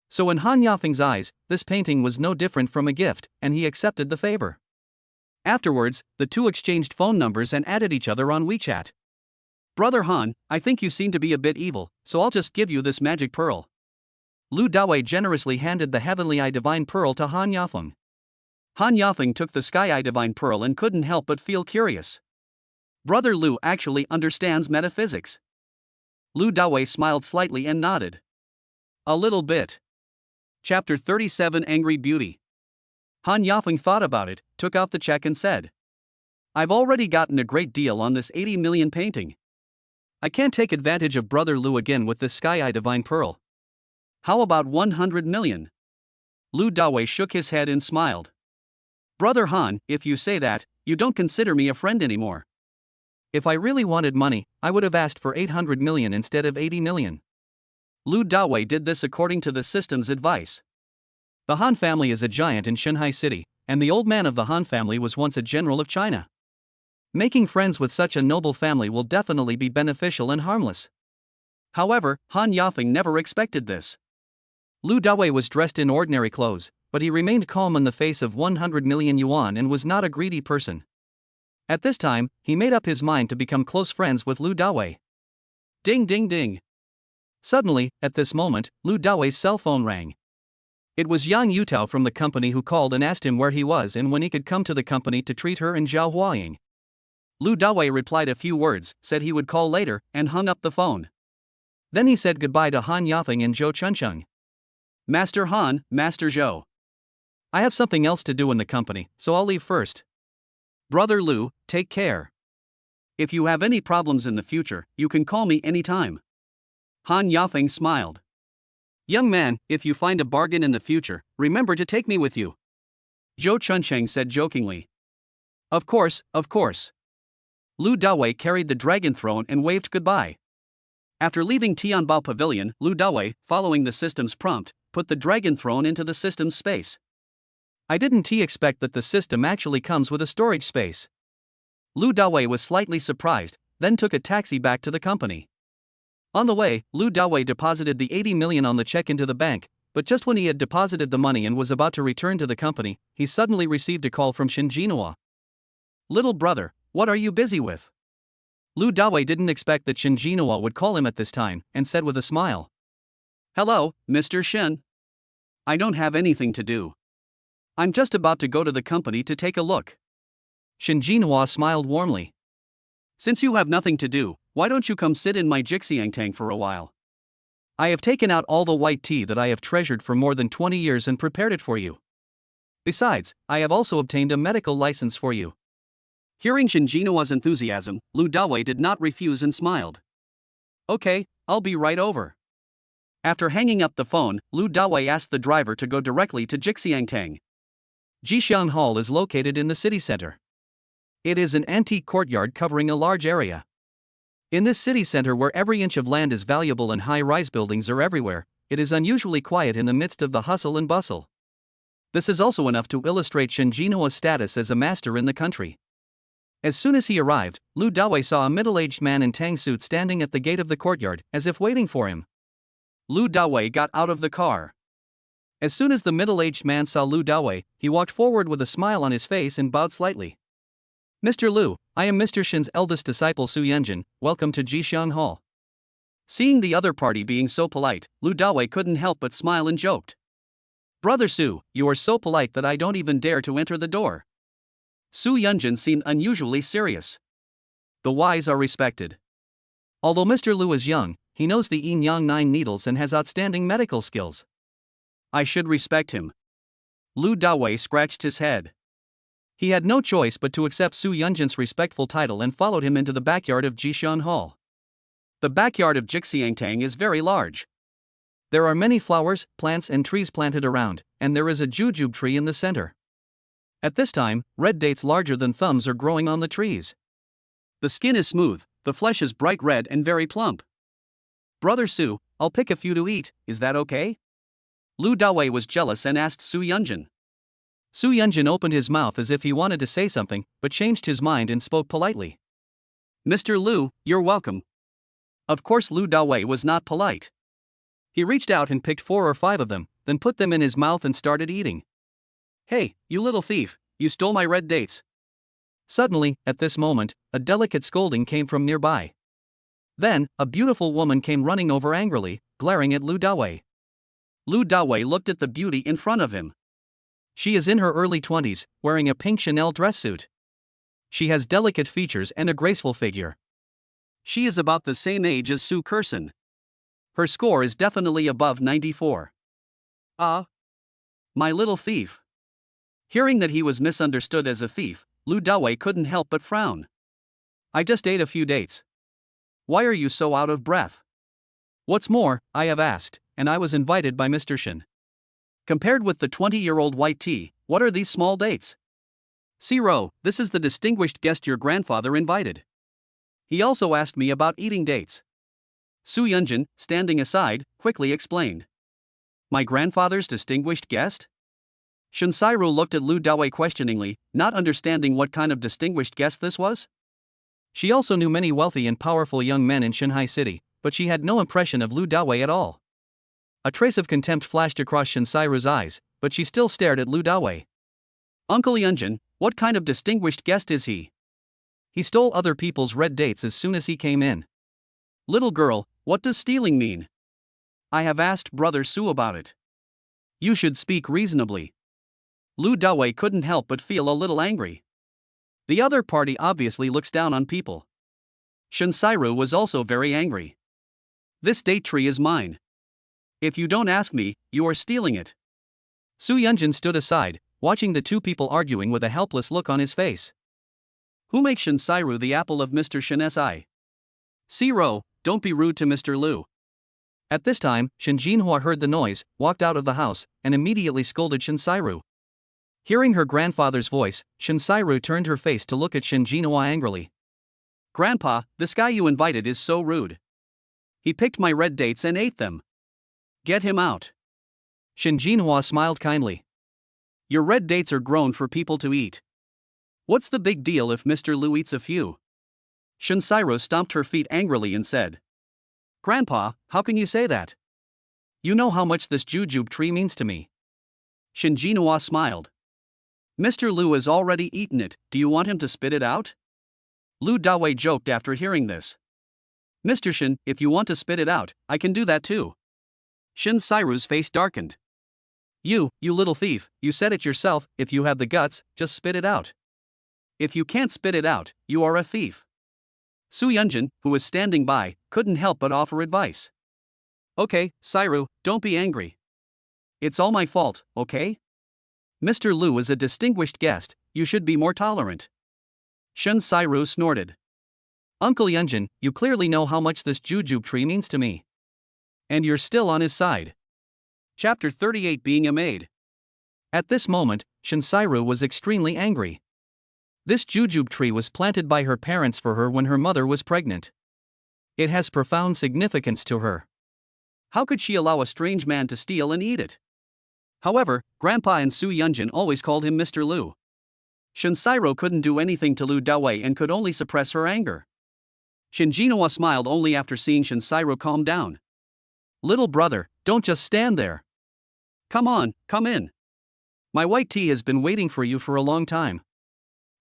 So in Han Yafeng's eyes, this painting was no different from a gift, and he accepted the favor. Afterwards, the two exchanged phone numbers and added each other on WeChat. Brother Han, I think you seem to be a bit evil, so I'll just give you this magic pearl. Lu Dawei generously handed the Heavenly Eye Divine Pearl to Han Yafeng. Han Yafeng took the Sky Eye Divine Pearl and couldn't help but feel curious. Brother Lu actually understands metaphysics. Lu Dawei smiled slightly and nodded. A little bit. Chapter 37 Angry Beauty. Han Yafeng thought about it, took out the check and said, I've already gotten a great deal on this 80 million painting. I can't take advantage of Brother Lu again with this Sky Eye Divine Pearl. How about 100 million? Lu Dawei shook his head and smiled. Brother Han, if you say that, you don't consider me a friend anymore. If I really wanted money, I would have asked for 800 million instead of 80 million. Lu Dawei did this according to the system's advice. The Han family is a giant in Shanghai City, and the old man of the Han family was once a general of China. Making friends with such a noble family will definitely be beneficial and harmless. However, Han Yafeng never expected this. Lu Dawei was dressed in ordinary clothes, but he remained calm in the face of 100 million yuan and was not a greedy person. At this time, he made up his mind to become close friends with Lu Dawei. Ding ding ding. Suddenly, at this moment, Lu Dawei's cell phone rang. It was Yang Yutao from the company who called and asked him where he was and when he could come to the company to treat her and Zhao Huaying. Lu Dawei replied a few words, said he would call later, and hung up the phone. Then he said goodbye to Han Yafeng and Zhou Chuncheng. Master Han, Master Zhou. I have something else to do in the company, so I'll leave first. Brother Lu, take care. If you have any problems in the future, you can call me anytime. Han Yafeng smiled. Young man, if you find a bargain in the future, remember to take me with you. Zhou Chuncheng said jokingly. Of course, of course. Lu Dawei carried the dragon throne and waved goodbye. After leaving Tianbao Pavilion, Lu Dawei, following the system's prompt, put the dragon throne into the system's space. I didn't expect that the system actually comes with a storage space. Lu Dawei was slightly surprised, then took a taxi back to the company. On the way, Lu Dawei deposited the 80 million on the check into the bank, but just when he had deposited the money and was about to return to the company, he suddenly received a call from Shin Jinhua. Little brother, what are you busy with? Lu Dawei didn't expect that Shin Jinhua would call him at this time, and said with a smile. Hello, Mr. Shin. I don't have anything to do. I'm just about to go to the company to take a look. Shin Jinhua smiled warmly. Since you have nothing to do, why don't you come sit in my Jixiangtang for a while? I have taken out all the white tea that I have treasured for more than 20 years and prepared it for you. Besides, I have also obtained a medical license for you. Hearing Shin Jinhua's enthusiasm, Lu Dawei did not refuse and smiled. Okay, I'll be right over. After hanging up the phone, Lu Dawei asked the driver to go directly to Jixiangtang. Jixiang Hall is located in the city center. It is an antique courtyard covering a large area. In this city center where every inch of land is valuable and high-rise buildings are everywhere, it is unusually quiet in the midst of the hustle and bustle. This is also enough to illustrate Shen Jinhua's status as a master in the country. As soon as he arrived, Lu Dawei saw a middle-aged man in tang suit standing at the gate of the courtyard, as if waiting for him. Lu Dawei got out of the car. As soon as the middle-aged man saw Lu Dawei, he walked forward with a smile on his face and bowed slightly. Mr. Lu, I am Mr. Shen's eldest disciple Su Yunjin, welcome to Jixiang Hall. Seeing the other party being so polite, Lu Dawei couldn't help but smile and joked. Brother Su, you are so polite that I don't even dare to enter the door. Su Yunjin seemed unusually serious. The wise are respected. Although Mr. Lu is young, he knows the Yin Yang 9 needles and has outstanding medical skills. I should respect him. Lu Dawei scratched his head. He had no choice but to accept Su Yunjin's respectful title and followed him into the backyard of Jixiang Hall. The backyard of Jixiangtang is very large. There are many flowers, plants and trees planted around, and there is a jujube tree in the center. At this time, red dates larger than thumbs are growing on the trees. The skin is smooth, the flesh is bright red and very plump. Brother Su, I'll pick a few to eat, is that okay? Lu Dawei was jealous and asked Su Yunjin. Su Yunjin opened his mouth as if he wanted to say something, but changed his mind and spoke politely. Mr. Lu, you're welcome. Of course Lu Dawei was not polite. He reached out and picked 4 or 5 of them, then put them in his mouth and started eating. Hey, you little thief, you stole my red dates. Suddenly, at this moment, a delicate scolding came from nearby. Then, a beautiful woman came running over angrily, glaring at Lu Dawei. Lu Dawei looked at the beauty in front of him. She is in her early 20s, wearing a pink Chanel dress suit. She has delicate features and a graceful figure. She is about the same age as Su Kerson. Her score is definitely above 94. My little thief. Hearing that he was misunderstood as a thief, Lu Dawei couldn't help but frown. I just ate a few dates. Why are you so out of breath? What's more, I have asked, and I was invited by Mr. Shen. Compared with the 20-year-old white tea, what are these small dates? Zero, this is the distinguished guest your grandfather invited. He also asked me about eating dates. Su Yunjin, standing aside, quickly explained. My grandfather's distinguished guest? Shinsairu looked at Lu Dawei questioningly, not understanding what kind of distinguished guest this was. She also knew many wealthy and powerful young men in Shanghai City, but she had no impression of Lu Dawei at all. A trace of contempt flashed across Shinsairu's eyes, but she still stared at Lu Dawei. Uncle Yunjin, what kind of distinguished guest is he? He stole other people's red dates as soon as he came in. Little girl, what does stealing mean? I have asked Brother Su about it. You should speak reasonably. Lu Dawei couldn't help but feel a little angry. The other party obviously looks down on people. Shinsairu was also very angry. This date tree is mine. If you don't ask me, you are stealing it. Su Yunjin stood aside, watching the two people arguing with a helpless look on his face. Who makes Shinsairu the apple of Mr. Shen's eye? Zero, don't be rude to Mr. Lu. At this time, Shen Jinhua heard the noise, walked out of the house, and immediately scolded Shinsairu. Hearing her grandfather's voice, Shinsairu turned her face to look at Shen Jinhua angrily. Grandpa, this guy you invited is so rude. He picked my red dates and ate them. Get him out. Shen Jinhua smiled kindly. Your red dates are grown for people to eat. What's the big deal if Mr. Lu eats a few? Shinsairu stomped her feet angrily and said. Grandpa, how can you say that? You know how much this jujube tree means to me. Shen Jinhua smiled. Mr. Lu has already eaten it, do you want him to spit it out? Lu Dawei joked after hearing this. Mr. Shen, if you want to spit it out, I can do that too. Shinsairu's face darkened. You little thief, you said it yourself, if you have the guts, just spit it out. If you can't spit it out, you are a thief. Su Yunjin, who was standing by, couldn't help but offer advice. Okay, Sairu, don't be angry. It's all my fault, okay? Mr. Lu is a distinguished guest, you should be more tolerant. Shinsairu snorted. Uncle Yunjin, you clearly know how much this jujube tree means to me. And you're still on his side. Chapter 38 Being a Maid. At this moment, Shinsairu was extremely angry. This jujube tree was planted by her parents for her when her mother was pregnant. It has profound significance to her. How could she allow a strange man to steal and eat it? However, Grandpa and Su Yunjin always called him Mr. Lu. Shinsairu couldn't do anything to Lu Dawei and could only suppress her anger. Shinjinwa smiled only after seeing Shinsairu calm down. Little brother, don't just stand there. Come on, come in. My white tea has been waiting for you for a long time.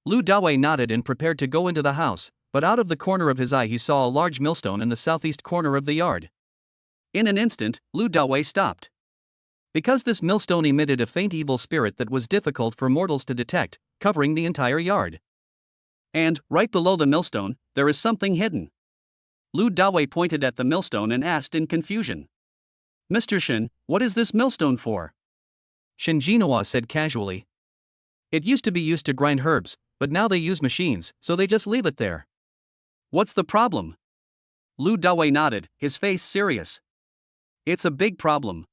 Lu Dawei nodded and prepared to go into the house, but out of the corner of his eye he saw a large millstone in the southeast corner of the yard. In an instant, Lu Dawei stopped. Because this millstone emitted a faint evil spirit that was difficult for mortals to detect, covering the entire yard. And, right below the millstone, there is something hidden. Lu Dawei pointed at the millstone and asked in confusion. Mr. Shin, what is this millstone for? Shinjinwa said casually. It used to be used to grind herbs, but now they use machines, so they just leave it there. What's the problem? Lu Dawei nodded, his face serious. It's a big problem.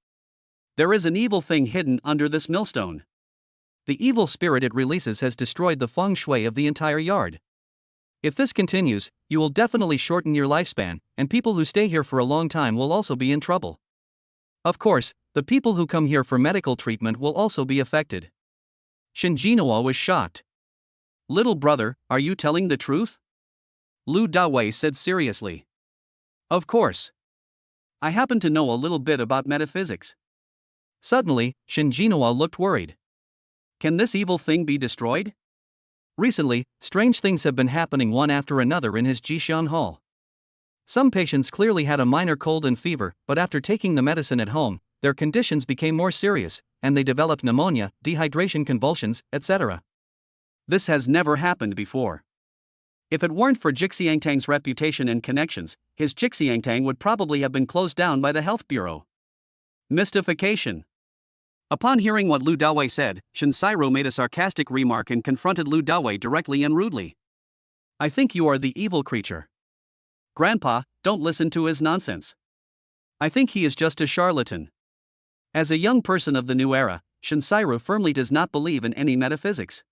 There is an evil thing hidden under this millstone. The evil spirit it releases has destroyed the feng shui of the entire yard. If this continues, you will definitely shorten your lifespan, and people who stay here for a long time will also be in trouble. Of course, the people who come here for medical treatment will also be affected. Shinjinwa was shocked. Little brother, are you telling the truth? Lu Dawei said seriously. Of course. I happen to know a little bit about metaphysics. Suddenly, Shinjinwa looked worried. Can this evil thing be destroyed? Recently, strange things have been happening one after another in his Jishan Hall. Some patients clearly had a minor cold and fever, but after taking the medicine at home, their conditions became more serious, and they developed pneumonia, dehydration, convulsions, etc. This has never happened before. If it weren't for Jixiangtang's reputation and connections, his Jixiangtang would probably have been closed down by the Health Bureau. Mystification. Upon hearing what Lu Dawei said, Shinsairu made a sarcastic remark and confronted Lu Dawei directly and rudely. I think you are the evil creature. Grandpa, don't listen to his nonsense. I think he is just a charlatan. As a young person of the new era, Shinsairu firmly does not believe in any metaphysics.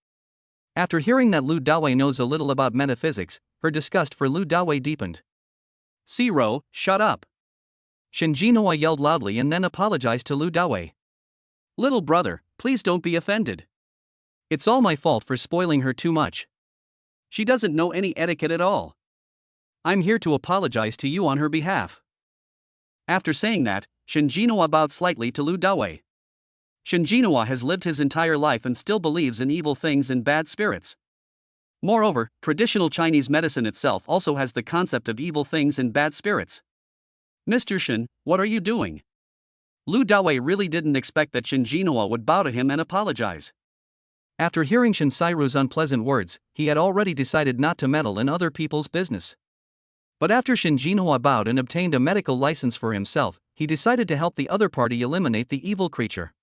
After hearing that Lu Dawei knows a little about metaphysics, her disgust for Lu Dawei deepened. Zero, shut up. Shinjinwa yelled loudly and then apologized to Lu Dawei. Little brother, please don't be offended. It's all my fault for spoiling her too much. She doesn't know any etiquette at all. I'm here to apologize to you on her behalf. After saying that, Shinjinwa bowed slightly to Lu Dawei. Shinjinwa has lived his entire life and still believes in evil things and bad spirits. Moreover, traditional Chinese medicine itself also has the concept of evil things and bad spirits. Mr. Shin, what are you doing? Lu Dawei really didn't expect that Shinjinwa would bow to him and apologize. After hearing Shinsairu's unpleasant words, he had already decided not to meddle in other people's business. But after Shinjinwa bowed and obtained a medical license for himself, he decided to help the other party eliminate the evil creature.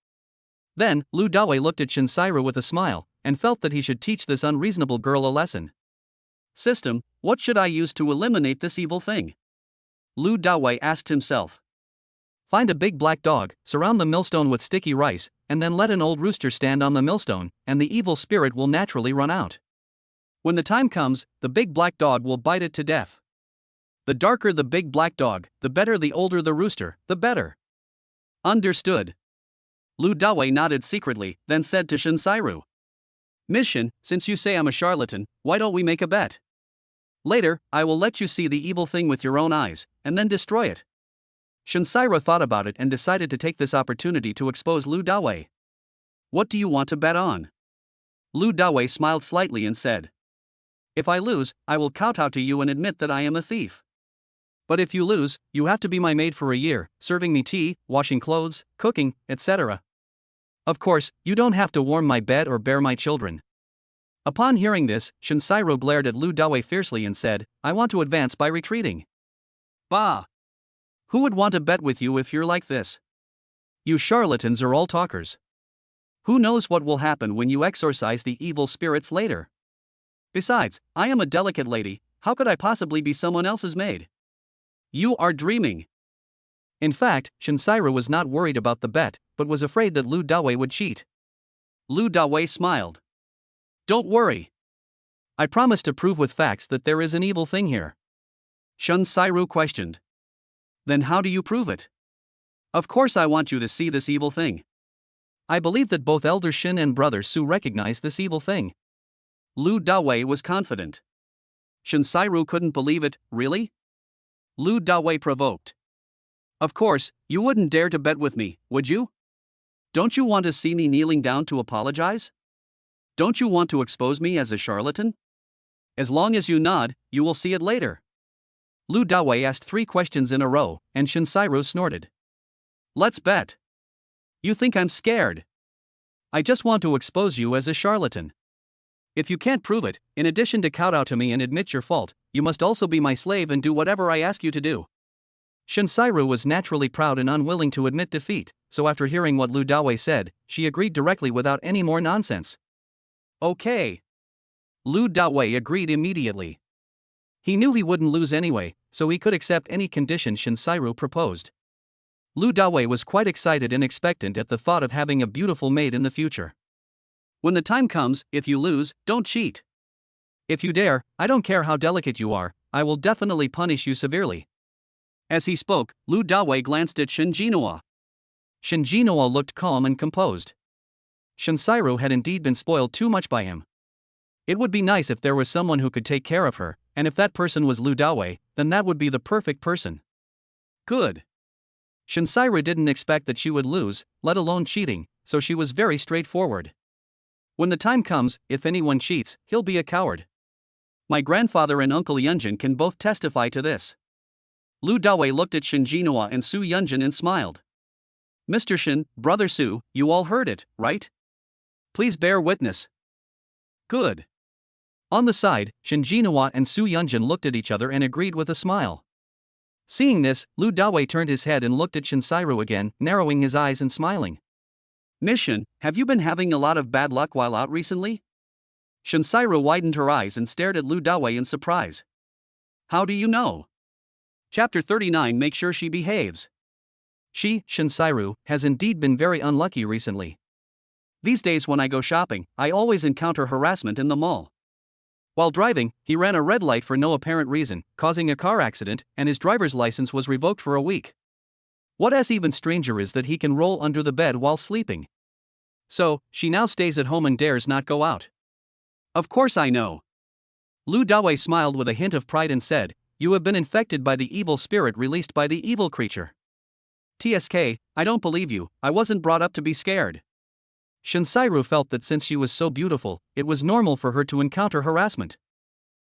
Then, Lu Dawei looked at Shinsairu with a smile, and felt that he should teach this unreasonable girl a lesson. System, what should I use to eliminate this evil thing? Lu Dawei asked himself. Find a big black dog, surround the millstone with sticky rice, and then let an old rooster stand on the millstone, and the evil spirit will naturally run out. When the time comes, the big black dog will bite it to death. The darker the big black dog, the better; the older the rooster, the better. Understood. Lu Dawei nodded secretly, then said to Shinsairu. Ms. Shin, since you say I'm a charlatan, why don't we make a bet? Later, I will let you see the evil thing with your own eyes, and then destroy it. Shinsairu thought about it and decided to take this opportunity to expose Lu Dawei. What do you want to bet on? Lu Dawei smiled slightly and said. If I lose, I will kowtow to you and admit that I am a thief. But if you lose, you have to be my maid for a year, serving me tea, washing clothes, cooking, etc. Of course, you don't have to warm my bed or bear my children. Upon hearing this, Shinsairu glared at Lu Dawei fiercely and said, I want to advance by retreating. Bah! Who would want to bet with you if you're like this? You charlatans are all talkers. Who knows what will happen when you exorcise the evil spirits later? Besides, I am a delicate lady, How could I possibly be someone else's maid? You are dreaming. In fact, Shinsairu was not worried about the bet, but was afraid that Lu Dawei would cheat. Lu Dawei smiled. Don't worry. I promise to prove with facts that there is an evil thing here. Shinsairu questioned. Then how do you prove it? Of course I want you to see this evil thing. I believe that both Elder Shin and Brother Su recognize this evil thing. Lu Dawei was confident. Shinsairu couldn't believe it. Really? Lu Dawei provoked. Of course, you wouldn't dare to bet with me, would you? Don't you want to see me kneeling down to apologize? Don't you want to expose me as a charlatan? As long as you nod, you will see it later. Lu Dawei asked 3 questions in a row, and Shinsairu snorted. Let's bet. You think I'm scared? I just want to expose you as a charlatan. If you can't prove it, in addition to kowtow to me and admit your fault, you must also be my slave and do whatever I ask you to do. Shinsairu was naturally proud and unwilling to admit defeat, so after hearing what Lu Dawei said, she agreed directly without any more nonsense. Okay. Lu Dawei agreed immediately. He knew he wouldn't lose anyway, so he could accept any condition Shinsairu proposed. Lu Dawei was quite excited and expectant at the thought of having a beautiful maid in the future. When the time comes, if you lose, don't cheat. If you dare, I don't care how delicate you are, I will definitely punish you severely. As he spoke, Lu Dawei glanced at Shinjinua. Shinjinua looked calm and composed. Shinsairu had indeed been spoiled too much by him. It would be nice if there was someone who could take care of her, and if that person was Lu Dawei, then that would be the perfect person. Good. Shinsairu didn't expect that she would lose, let alone cheating, so she was very straightforward. When the time comes, if anyone cheats, he'll be a coward. My grandfather and Uncle Yunjin can both testify to this. Lu Dawei looked at Shinjinua and Su Yunjin and smiled. Mr. Shin, Brother Su, you all heard it, right? Please bear witness. Good. On the side, Shinjinua and Su Yunjin looked at each other and agreed with a smile. Seeing this, Lu Dawei turned his head and looked at Shinsairu again, narrowing his eyes and smiling. Miss Shin, have you been having a lot of bad luck while out recently? Shinsairu widened her eyes and stared at Lu Dawei in surprise. How do you know? Chapter 39. Make sure she behaves. She, Shinsairu, has indeed been very unlucky recently. These days when I go shopping, I always encounter harassment in the mall. While driving, he ran a red light for no apparent reason, causing a car accident, and his driver's license was revoked for a week. What is even stranger is that he can roll under the bed while sleeping. So, she now stays at home and dares not go out. Of course I know. Lu Dawei smiled with a hint of pride and said, You have been infected by the evil spirit released by the evil creature. TSK, I don't believe you, I wasn't brought up to be scared. Shinsairu felt that since she was so beautiful, it was normal for her to encounter harassment.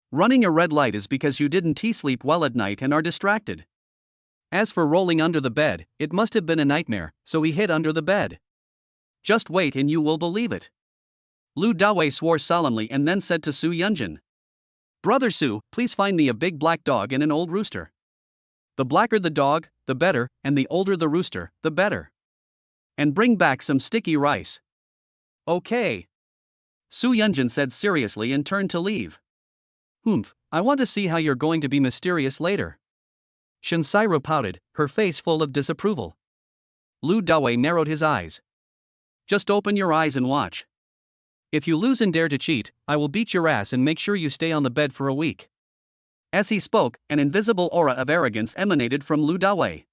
Running a red light is because you didn't sleep well at night and are distracted. As for rolling under the bed, it must have been a nightmare, so he hid under the bed. Just wait and you will believe it. Lu Dawei swore solemnly and then said to Su Yunjin. Brother Su, please find me a big black dog and an old rooster. The blacker the dog, the better, and the older the rooster, the better. And bring back some sticky rice. Okay. Su Yunjin said seriously and turned to leave. I want to see how you're going to be mysterious later. Shinsairu pouted, her face full of disapproval. Lu Dawei narrowed his eyes. Just open your eyes and watch. If you lose and dare to cheat, I will beat your ass and make sure you stay on the bed for a week. As he spoke, an invisible aura of arrogance emanated from Lu Dawei.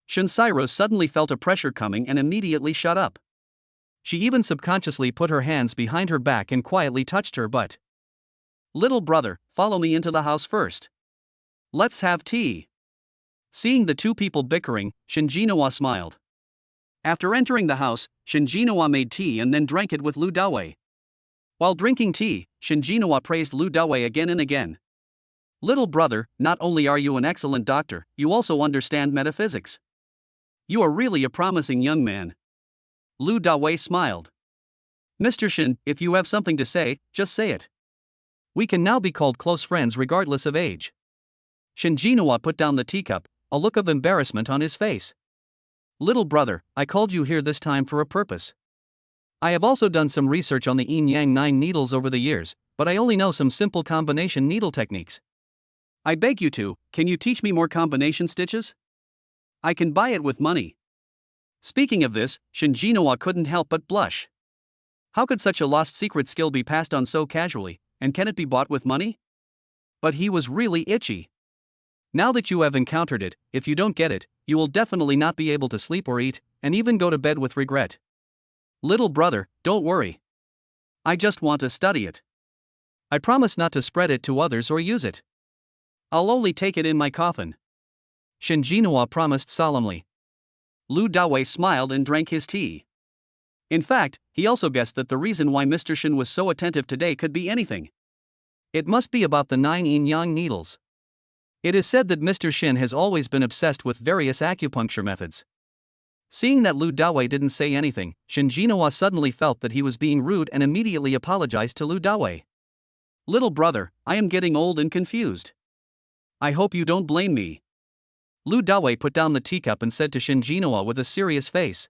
Shinsairu suddenly felt a pressure coming and immediately shut up. She even subconsciously put her hands behind her back and quietly touched her butt. Little brother, follow me into the house first. Let's have tea. Seeing the two people bickering, Shinjinua smiled. After entering the house, Shinjinua made tea and then drank it with Lu Dawei. While drinking tea, Shinjinua praised Lu Dawei again and again. Little brother, not only are you an excellent doctor, you also understand metaphysics. You are really a promising young man. Lu Dawei smiled. Mr. Shin, if you have something to say, just say it. We can now be called close friends regardless of age. Shinjinua put down the teacup, a look of embarrassment on his face. Little brother, I called you here this time for a purpose. I have also done some research on the yin-yang 9 needles over the years, but I only know some simple combination needle techniques. I beg you to, can you teach me more combination stitches? I can buy it with money. Speaking of this, Shinjinoa couldn't help but blush. How could such a lost secret skill be passed on so casually, and can it be bought with money? But he was really itchy. Now that you have encountered it, if you don't get it, you will definitely not be able to sleep or eat, and even go to bed with regret. Little brother, don't worry. I just want to study it. I promise not to spread it to others or use it. I'll only take it in my coffin. Shinjinoa promised solemnly. Lu Dawei smiled and drank his tea. In fact, he also guessed that the reason why Mr. Shin was so attentive today could be anything. It must be about the 9 yin-yang needles. It is said that Mr. Shin has always been obsessed with various acupuncture methods. Seeing that Lu Dawei didn't say anything, Shinjinoa suddenly felt that he was being rude and immediately apologized to Lu Dawei. Little brother, I am getting old and confused. I hope you don't blame me. Lu Dawei put down the teacup and said to Shinjinoa with a serious face.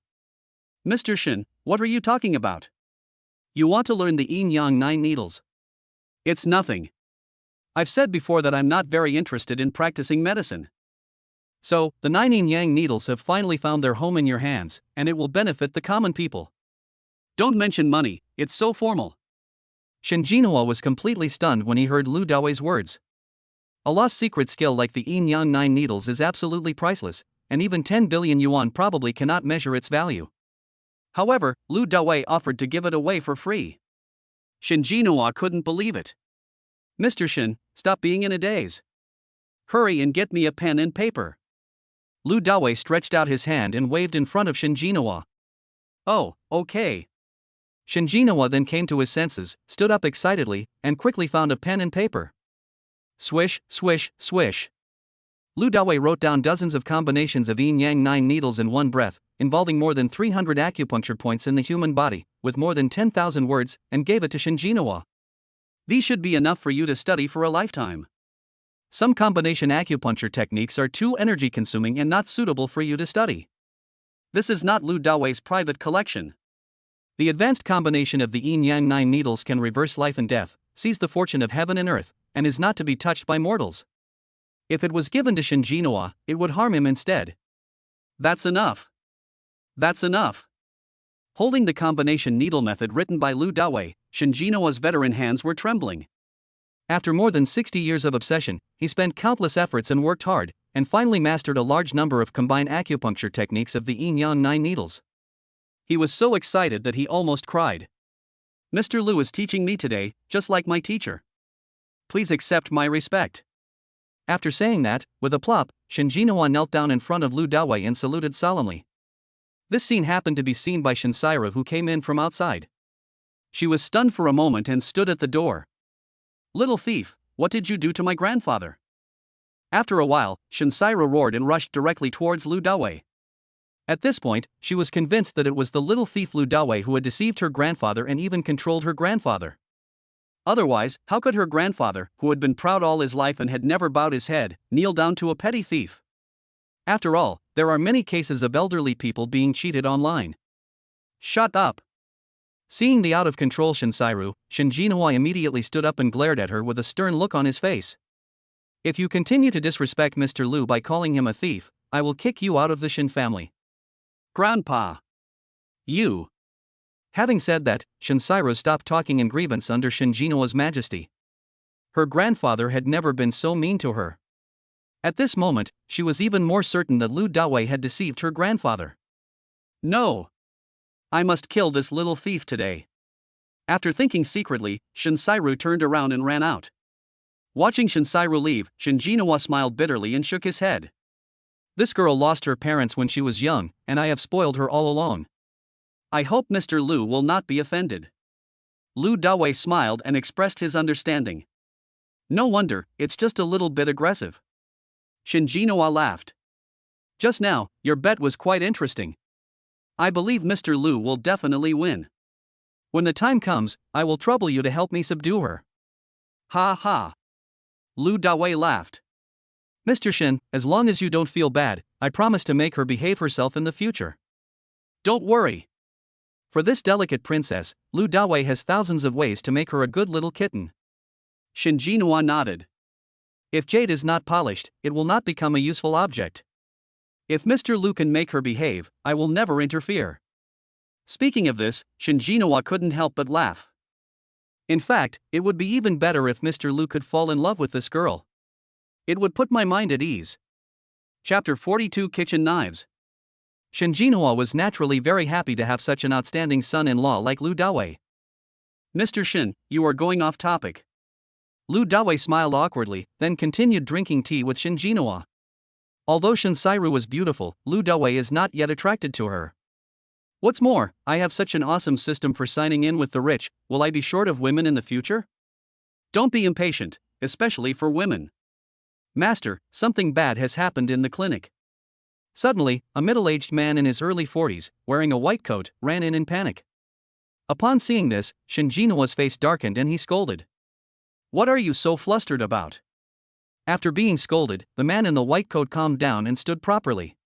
Mr. Shin, what are you talking about? You want to learn the yin-yang 9 needles. It's nothing. I've said before that I'm not very interested in practicing medicine. So, the 9 yin-yang needles have finally found their home in your hands, and it will benefit the common people. Don't mention money, it's so formal. Shinjinoa was completely stunned when he heard Lu Dawei's words. A lost secret skill like the yin-yang 9 needles is absolutely priceless, and even 10 billion yuan probably cannot measure its value. However, Lu Dawei offered to give it away for free. Shinjinoa couldn't believe it. Mr. Shin, stop being in a daze. Hurry and get me a pen and paper. Lu Dawei stretched out his hand and waved in front of Shinjinoa. Oh, okay. Shinjinoa then came to his senses, stood up excitedly, and quickly found a pen and paper. Swish, swish, swish. Lu Dawei wrote down dozens of combinations of yin-yang 9 needles in one breath, involving more than 300 acupuncture points in the human body, with more than 10,000 words, and gave it to Shinjinoa. These should be enough for you to study for a lifetime. Some combination acupuncture techniques are too energy-consuming and not suitable for you to study. This is not Lu Dawei's private collection. The advanced combination of the yin-yang 9 needles can reverse life and death, seize the fortune of heaven and earth, and is not to be touched by mortals. If it was given to Shinjinoa, it would harm him instead. That's enough. That's enough. Holding the combination needle method written by Lu Dawei, Shinjinoa's veteran hands were trembling. After more than 60 years of obsession, he spent countless efforts and worked hard, and finally mastered a large number of combined acupuncture techniques of the yin-yang 9 needles. He was so excited that he almost cried. Mr. Lu is teaching me today, just like my teacher. Please accept my respect. After saying that, with a plop, Shinjinoa knelt down in front of Lu Dawei and saluted solemnly. This scene happened to be seen by Shinsairu, who came in from outside. She was stunned for a moment and stood at the door. Little thief, what did you do to my grandfather? After a while, Shinsairu roared and rushed directly towards Lu Dawei. At this point, she was convinced that it was the little thief Lu Dawei who had deceived her grandfather and even controlled her grandfather. Otherwise, how could her grandfather, who had been proud all his life and had never bowed his head, kneel down to a petty thief? After all, there are many cases of elderly people being cheated online. Shut up! Seeing the out-of-control Shinsairu, Shinjinoa immediately stood up and glared at her with a stern look on his face. If you continue to disrespect Mr. Lu by calling him a thief, I will kick you out of the Shin family. Grandpa! You! Having said that, Shinsairu stopped talking in grievance under Shinjinoa's majesty. Her grandfather had never been so mean to her. At this moment, she was even more certain that Lu Dawei had deceived her grandfather. No! I must kill this little thief today. After thinking secretly, Shinsairu turned around and ran out. Watching Shinsairu leave, Shinjinoa smiled bitterly and shook his head. This girl lost her parents when she was young, and I have spoiled her all along. I hope Mr. Lu will not be offended. Lu Dawei smiled and expressed his understanding. No wonder, it's just a little bit aggressive. Shinjinoa laughed. Just now, your bet was quite interesting. I believe Mr. Lu will definitely win. When the time comes, I will trouble you to help me subdue her. Ha ha. Lu Dawei laughed. Mr. Shin, as long as you don't feel bad, I promise to make her behave herself in the future. Don't worry. For this delicate princess, Lu Dawei has thousands of ways to make her a good little kitten. Shinjinoa nodded. If jade is not polished, it will not become a useful object. If Mr. Lu can make her behave, I will never interfere. Speaking of this, Shinjinawa couldn't help but laugh. In fact, it would be even better if Mr. Lu could fall in love with this girl. It would put my mind at ease. Chapter 42 Kitchen Knives. Shinjinawa was naturally very happy to have such an outstanding son-in-law like Lu Dawei. Mr. Shin, you are going off topic. Lu Dawei smiled awkwardly, then continued drinking tea with Shinjinawa. Although Shinsairu was beautiful, Lu Dawei is not yet attracted to her. What's more, I have such an awesome system for signing in with the rich, will I be short of women in the future? Don't be impatient, especially for women. Master, something bad has happened in the clinic. Suddenly, a middle-aged man in his early 40s, wearing a white coat, ran in panic. Upon seeing this, Shinjinawa's face darkened and he scolded. What are you so flustered about? After being scolded, the man in the white coat calmed down and stood properly.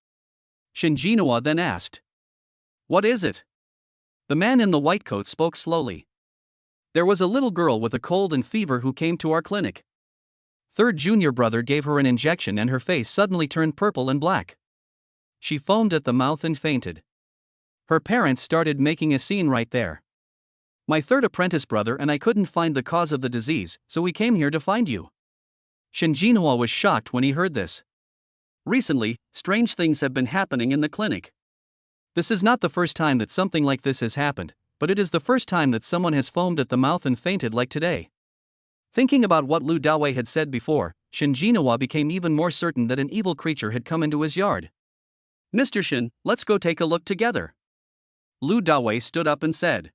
Shinjinawa then asked. What is it? The man in the white coat spoke slowly. There was a little girl with a cold and fever who came to our clinic. Third junior brother gave her an injection and her face suddenly turned purple and black. She foamed at the mouth and fainted. Her parents started making a scene right there. My third apprentice brother and I couldn't find the cause of the disease, so we came here to find you. Shinjinawa was shocked when he heard this. Recently, strange things have been happening in the clinic. This is not the first time that something like this has happened, but it is the first time that someone has foamed at the mouth and fainted like today. Thinking about what Lu Dawei had said before, Shinjinawa became even more certain that an evil creature had come into his yard. Mr. Shin, let's go take a look together. Lu Dawei stood up and said.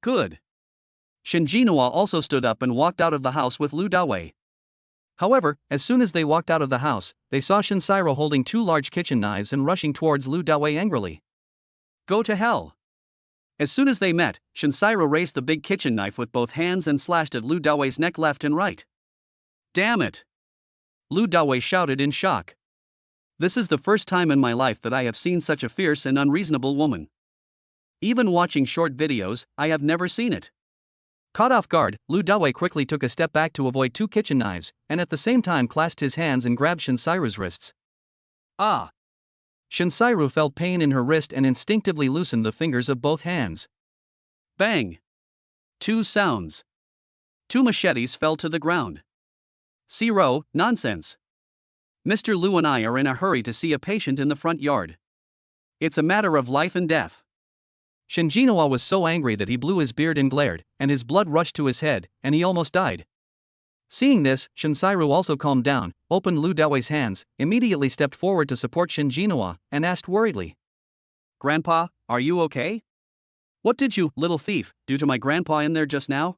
Good. Shinjinawa also stood up and walked out of the house with Lu Dawei. However, as soon as they walked out of the house, they saw Shinsairu holding two large kitchen knives and rushing towards Lu Dawei angrily. Go to hell. As soon as they met, Shinsairu raised the big kitchen knife with both hands and slashed at Lu Dawei's neck left and right. Damn it! Lu Dawei shouted in shock. This is the first time in my life that I have seen such a fierce and unreasonable woman. Even watching short videos, I have never seen it. Caught off guard, Lu Dawei quickly took a step back to avoid two kitchen knives, and at the same time clasped his hands and grabbed Shinsairu's wrists. Ah! Shinsairu felt pain in her wrist and instinctively loosened the fingers of both hands. Bang! Two sounds. Two machetes fell to the ground. Zero, nonsense. Mr. Lu and I are in a hurry to see a patient in the front yard. It's a matter of life and death. Shinjinawa was so angry that he blew his beard and glared, and his blood rushed to his head, and he almost died. Seeing this, Shinsairu also calmed down, opened Lu Dawei's hands, immediately stepped forward to support Shinjinawa, and asked worriedly. Grandpa, are you okay? What did you, little thief, do to my grandpa in there just now?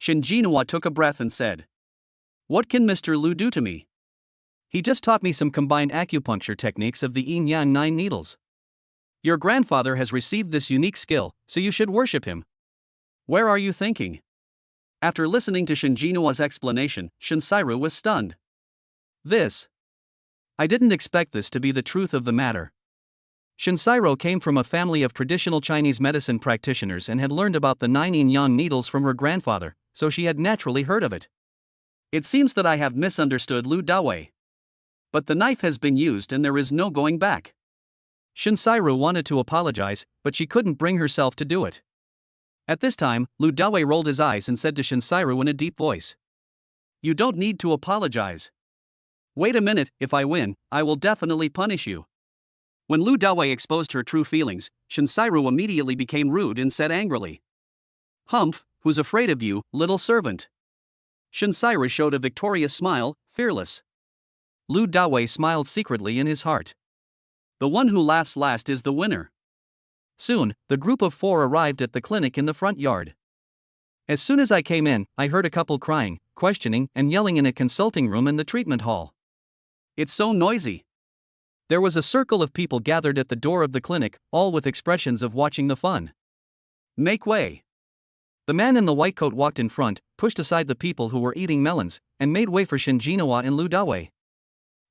Shinjinawa took a breath and said. What can Mr. Lu do to me? He just taught me some combined acupuncture techniques of the yin-yang 9 needles. Your grandfather has received this unique skill, so you should worship him. Where are you thinking? After listening to Shinjinawa's explanation, Shinsairu was stunned. I didn't expect this to be the truth of the matter. Shinsairu came from a family of traditional Chinese medicine practitioners and had learned about the 9 yin-yang needles from her grandfather, so she had naturally heard of it. It seems that I have misunderstood Lu Dawei. But the knife has been used and there is no going back. Shinsairu wanted to apologize, but she couldn't bring herself to do it. At this time, Lu Dawei rolled his eyes and said to Shinsairu in a deep voice. You don't need to apologize. Wait a minute, if I win, I will definitely punish you. When Lu Dawei exposed her true feelings, Shinsairu immediately became rude and said angrily. Humph, who's afraid of you, little servant? Shinsairu showed a victorious smile, fearless. Lu Dawei smiled secretly in his heart. The one who laughs last is the winner. Soon, the group of 4 arrived at the clinic in the front yard. As soon as I came in, I heard a couple crying, questioning, and yelling in a consulting room in the treatment hall. It's so noisy. There was a circle of people gathered at the door of the clinic, all with expressions of watching the fun. Make way. The man in the white coat walked in front, pushed aside the people who were eating melons, and made way for Shinjinawa and Lu Dawei.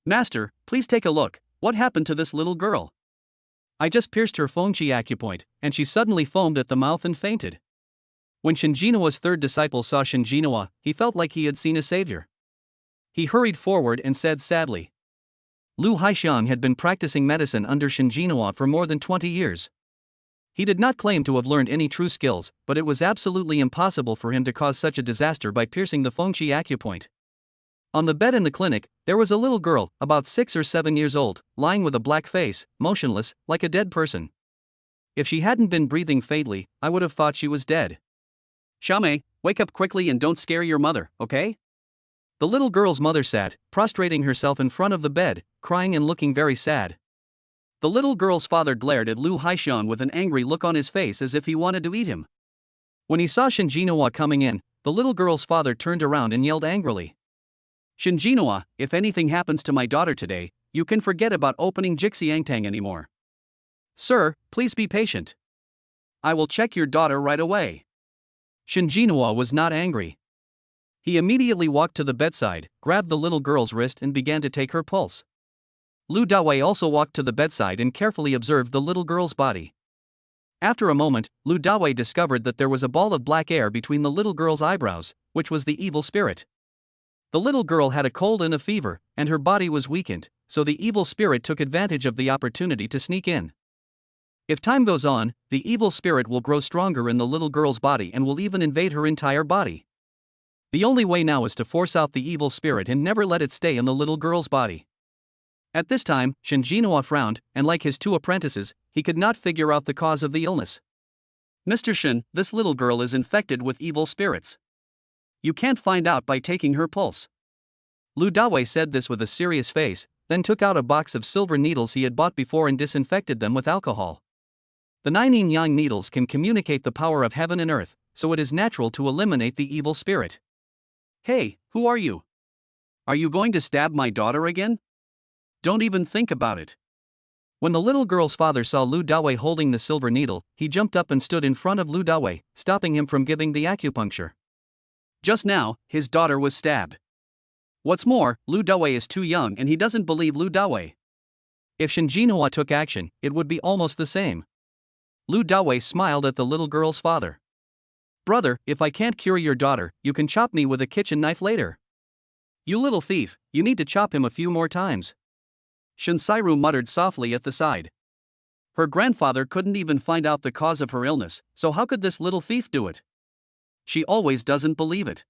Master, please take a look. What happened to this little girl? I just pierced her Fengqi acupoint, and she suddenly foamed at the mouth and fainted. When Shinjinawa's third disciple saw Shinjinawa, he felt like he had seen a savior. He hurried forward and said sadly. Lu Haixiang had been practicing medicine under Shen Jinhua for more than 20 years. He did not claim to have learned any true skills, but it was absolutely impossible for him to cause such a disaster by piercing the fengqi acupoint. On the bed in the clinic, there was a little girl, about 6 or 7 years old, lying with a black face, motionless, like a dead person. If she hadn't been breathing faintly, I would have thought she was dead. Xiaomei, wake up quickly and don't scare your mother, okay? The little girl's mother sat, prostrating herself in front of the bed, crying and looking very sad. The little girl's father glared at Lu Haixiang with an angry look on his face as if he wanted to eat him. When he saw Shen Jinhua coming in, the little girl's father turned around and yelled angrily. Shen Jinhua, if anything happens to my daughter today, you can forget about opening Jixiangtang anymore. Sir, please be patient. I will check your daughter right away. Shen Jinhua was not angry. He immediately walked to the bedside, grabbed the little girl's wrist and began to take her pulse. Lu Dawei also walked to the bedside and carefully observed the little girl's body. After a moment, Lu Dawei discovered that there was a ball of black air between the little girl's eyebrows, which was the evil spirit. The little girl had a cold and a fever, and her body was weakened, so the evil spirit took advantage of the opportunity to sneak in. If time goes on, the evil spirit will grow stronger in the little girl's body and will even invade her entire body. The only way now is to force out the evil spirit and never let it stay in the little girl's body. At this time, Shen Jinhua frowned, and like his 2 apprentices, he could not figure out the cause of the illness. Mr. Shen, this little girl is infected with evil spirits. You can't find out by taking her pulse. Lu Dawei said this with a serious face, then took out a box of silver needles he had bought before and disinfected them with alcohol. The 9 yin-yang needles can communicate the power of heaven and earth, so it is natural to eliminate the evil spirit. Hey, who are you? Are you going to stab my daughter again? Don't even think about it. When the little girl's father saw Lu Dawei holding the silver needle, he jumped up and stood in front of Lu Dawei, stopping him from giving the acupuncture. Just now, his daughter was stabbed. What's more, Lu Dawei is too young and he doesn't believe Lu Dawei. If Shen Jinhua took action, it would be almost the same. Lu Dawei smiled at the little girl's father. Brother, if I can't cure your daughter, you can chop me with a kitchen knife later. You little thief, you need to chop him a few more times. Shen Sairu muttered softly at the side. Her grandfather couldn't even find out the cause of her illness, so how could this little thief do it? She always doesn't believe it.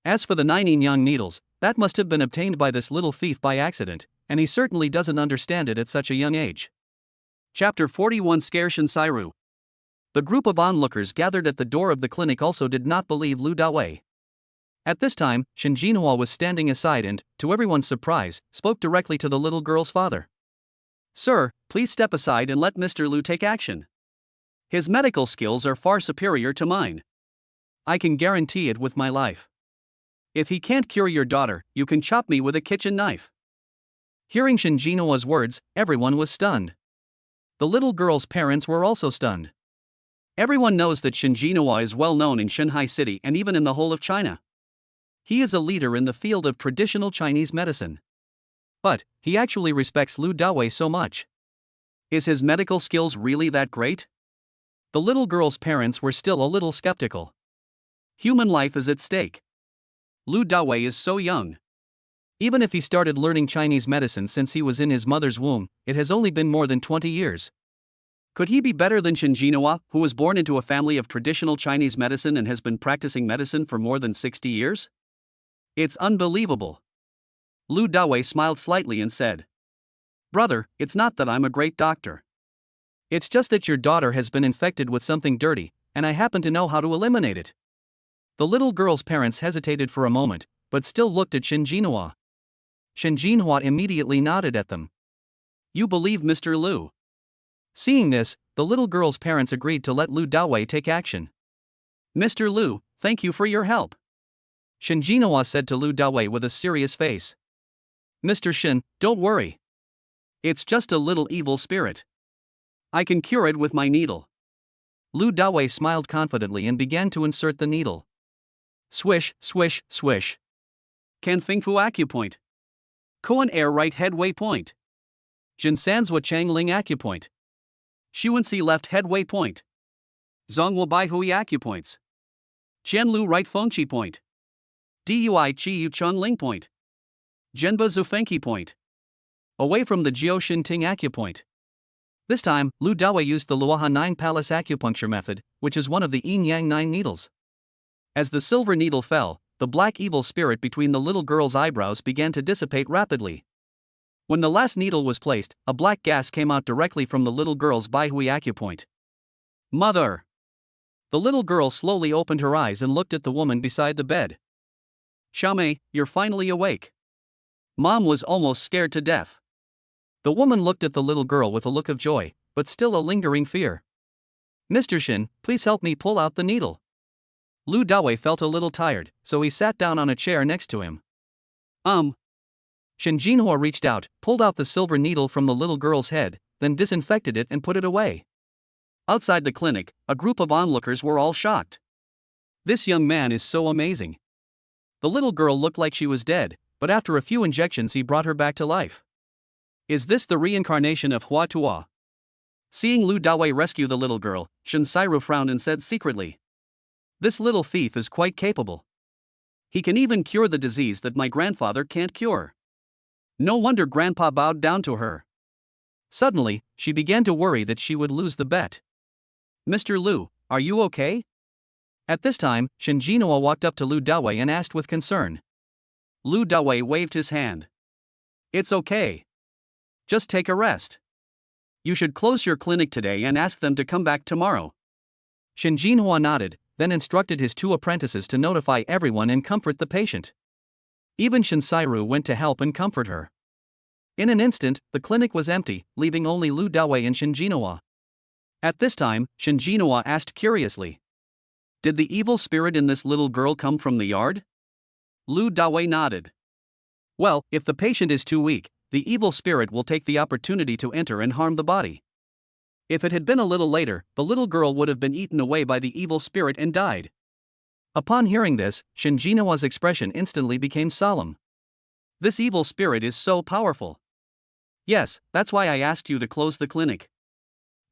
As for the 9 yin-yang needles, that must have been obtained by this little thief by accident, and he certainly doesn't understand it at such a young age. Chapter 41 Scare Shen Sairu. The group of onlookers gathered at the door of the clinic also did not believe Lu Dawei. At this time, Shen Jinhua was standing aside and, to everyone's surprise, spoke directly to the little girl's father. Sir, please step aside and let Mr. Lu take action. His medical skills are far superior to mine. I can guarantee it with my life. If he can't cure your daughter, you can chop me with a kitchen knife. Hearing Shen Jinhua's words, everyone was stunned. The little girl's parents were also stunned. Everyone knows that Shen Jinhua is well known in Shanghai City and even in the whole of China. He is a leader in the field of traditional Chinese medicine. But, he actually respects Lu Dawei so much. Is his medical skills really that great? The little girl's parents were still a little skeptical. Human life is at stake. Lu Dawei is so young. Even if he started learning Chinese medicine since he was in his mother's womb, it has only been more than 20 years. Could he be better than Shen Jinhua, who was born into a family of traditional Chinese medicine and has been practicing medicine for more than 60 years? It's unbelievable. Lu Dawei smiled slightly and said, Brother, it's not that I'm a great doctor. It's just that your daughter has been infected with something dirty, and I happen to know how to eliminate it. The little girl's parents hesitated for a moment, but still looked at Shen Jinhua. Shen Jinhua immediately nodded at them. You believe Mr. Lu? Seeing this, the little girl's parents agreed to let Lu Dawei take action. Mr. Lu, thank you for your help. Shen Jinhua said to Lu Dawei with a serious face. Mr. Shen, don't worry. It's just a little evil spirit. I can cure it with my needle. Lu Dawei smiled confidently and began to insert the needle. Swish, swish, swish. Can Fing Fu Acupoint. Koan Air Right Headway Point. Jin Sanzwa Changling Acupoint. Xuanxi Left Headway Point. Zhongwu Bai Hui Acupoints. Qianlu Right Fengqi Point. Dui Qi Yu Chun Ling Point. Genba Zufenki Point. Away from the Jiao Shinting acupoint. This time, Lu Dawei used the Luohan 9 Palace acupuncture method, which is one of the Yin Yang 9 needles. As the silver needle fell, the black evil spirit between the little girl's eyebrows began to dissipate rapidly. When the last needle was placed, a black gas came out directly from the little girl's Baihui acupoint. Mother! The little girl slowly opened her eyes and looked at the woman beside the bed. Xiaomei, you're finally awake. Mom was almost scared to death. The woman looked at the little girl with a look of joy, but still a lingering fear. Mr. Shin, please help me pull out the needle. Lu Dawei felt a little tired, so he sat down on a chair next to him. Shin Jinhua reached out, pulled out the silver needle from the little girl's head, then disinfected it and put it away. Outside the clinic, a group of onlookers were all shocked. This young man is so amazing. The little girl looked like she was dead, but after a few injections he brought her back to life. Is this the reincarnation of Hua Tuo? Seeing Lu Dawei rescue the little girl, Shin Sairu frowned and said secretly, "This little thief is quite capable. He can even cure the disease that my grandfather can't cure." No wonder Grandpa bowed down to her. Suddenly, she began to worry that she would lose the bet. "Mr. Lu, are you okay?" At this time, Shin Jinhua walked up to Lu Dawei and asked with concern. Lu Dawei waved his hand. "It's okay. Just take a rest. You should close your clinic today and ask them to come back tomorrow." Shin Jinhua nodded, then instructed his 2 apprentices to notify everyone and comfort the patient. Even Shin Sairu went to help and comfort her. In an instant, the clinic was empty, leaving only Lu Dawei and Shin Jinhua. At this time, Shin Jinhua asked curiously, "Did the evil spirit in this little girl come from the yard?" Lu Dawei nodded. "Well, if the patient is too weak, the evil spirit will take the opportunity to enter and harm the body. If it had been a little later, the little girl would have been eaten away by the evil spirit and died." Upon hearing this, Shin Jinua's expression instantly became solemn. "This evil spirit is so powerful. Yes, that's why I asked you to close the clinic.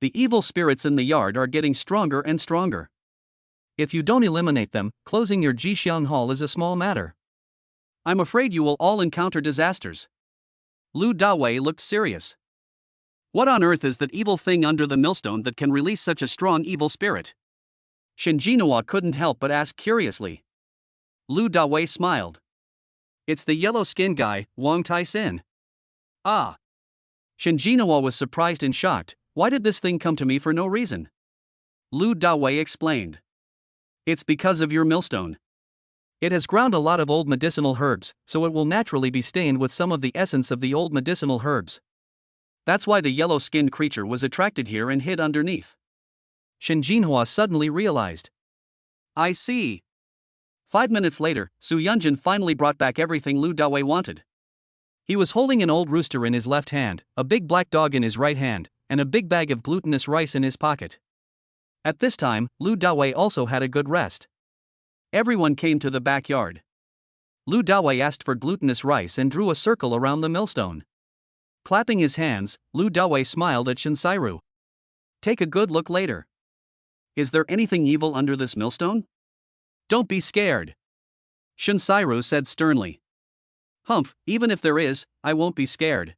The evil spirits in the yard are getting stronger and stronger. If you don't eliminate them, closing your Jixiang Hall is a small matter. I'm afraid you will all encounter disasters." Lu Dawei looked serious. "What on earth is that evil thing under the millstone that can release such a strong evil spirit?" Shin Jinhua couldn't help but ask curiously. Lu Dawei smiled. "It's the yellow-skinned guy, Wang Tai-sin." "Ah." Shin Jinhua was surprised and shocked. "Why did this thing come to me for no reason?" Lu Dawei explained. "It's because of your millstone. It has ground a lot of old medicinal herbs, so it will naturally be stained with some of the essence of the old medicinal herbs. That's why the yellow-skinned creature was attracted here and hid underneath." Shin Jinhua suddenly realized. "I see." 5 minutes later, Su Yunjin finally brought back everything Lu Dawei wanted. He was holding an old rooster in his left hand, a big black dog in his right hand, and a big bag of glutinous rice in his pocket. At this time, Lu Dawei also had a good rest. Everyone came to the backyard. Lu Dawei asked for glutinous rice and drew a circle around the millstone. Clapping his hands, Lu Dawei smiled at Shin Sairu. "Take a good look later. Is there anything evil under this millstone? Don't be scared." Shin Sairu said sternly. "Humph, even if there is, I won't be scared."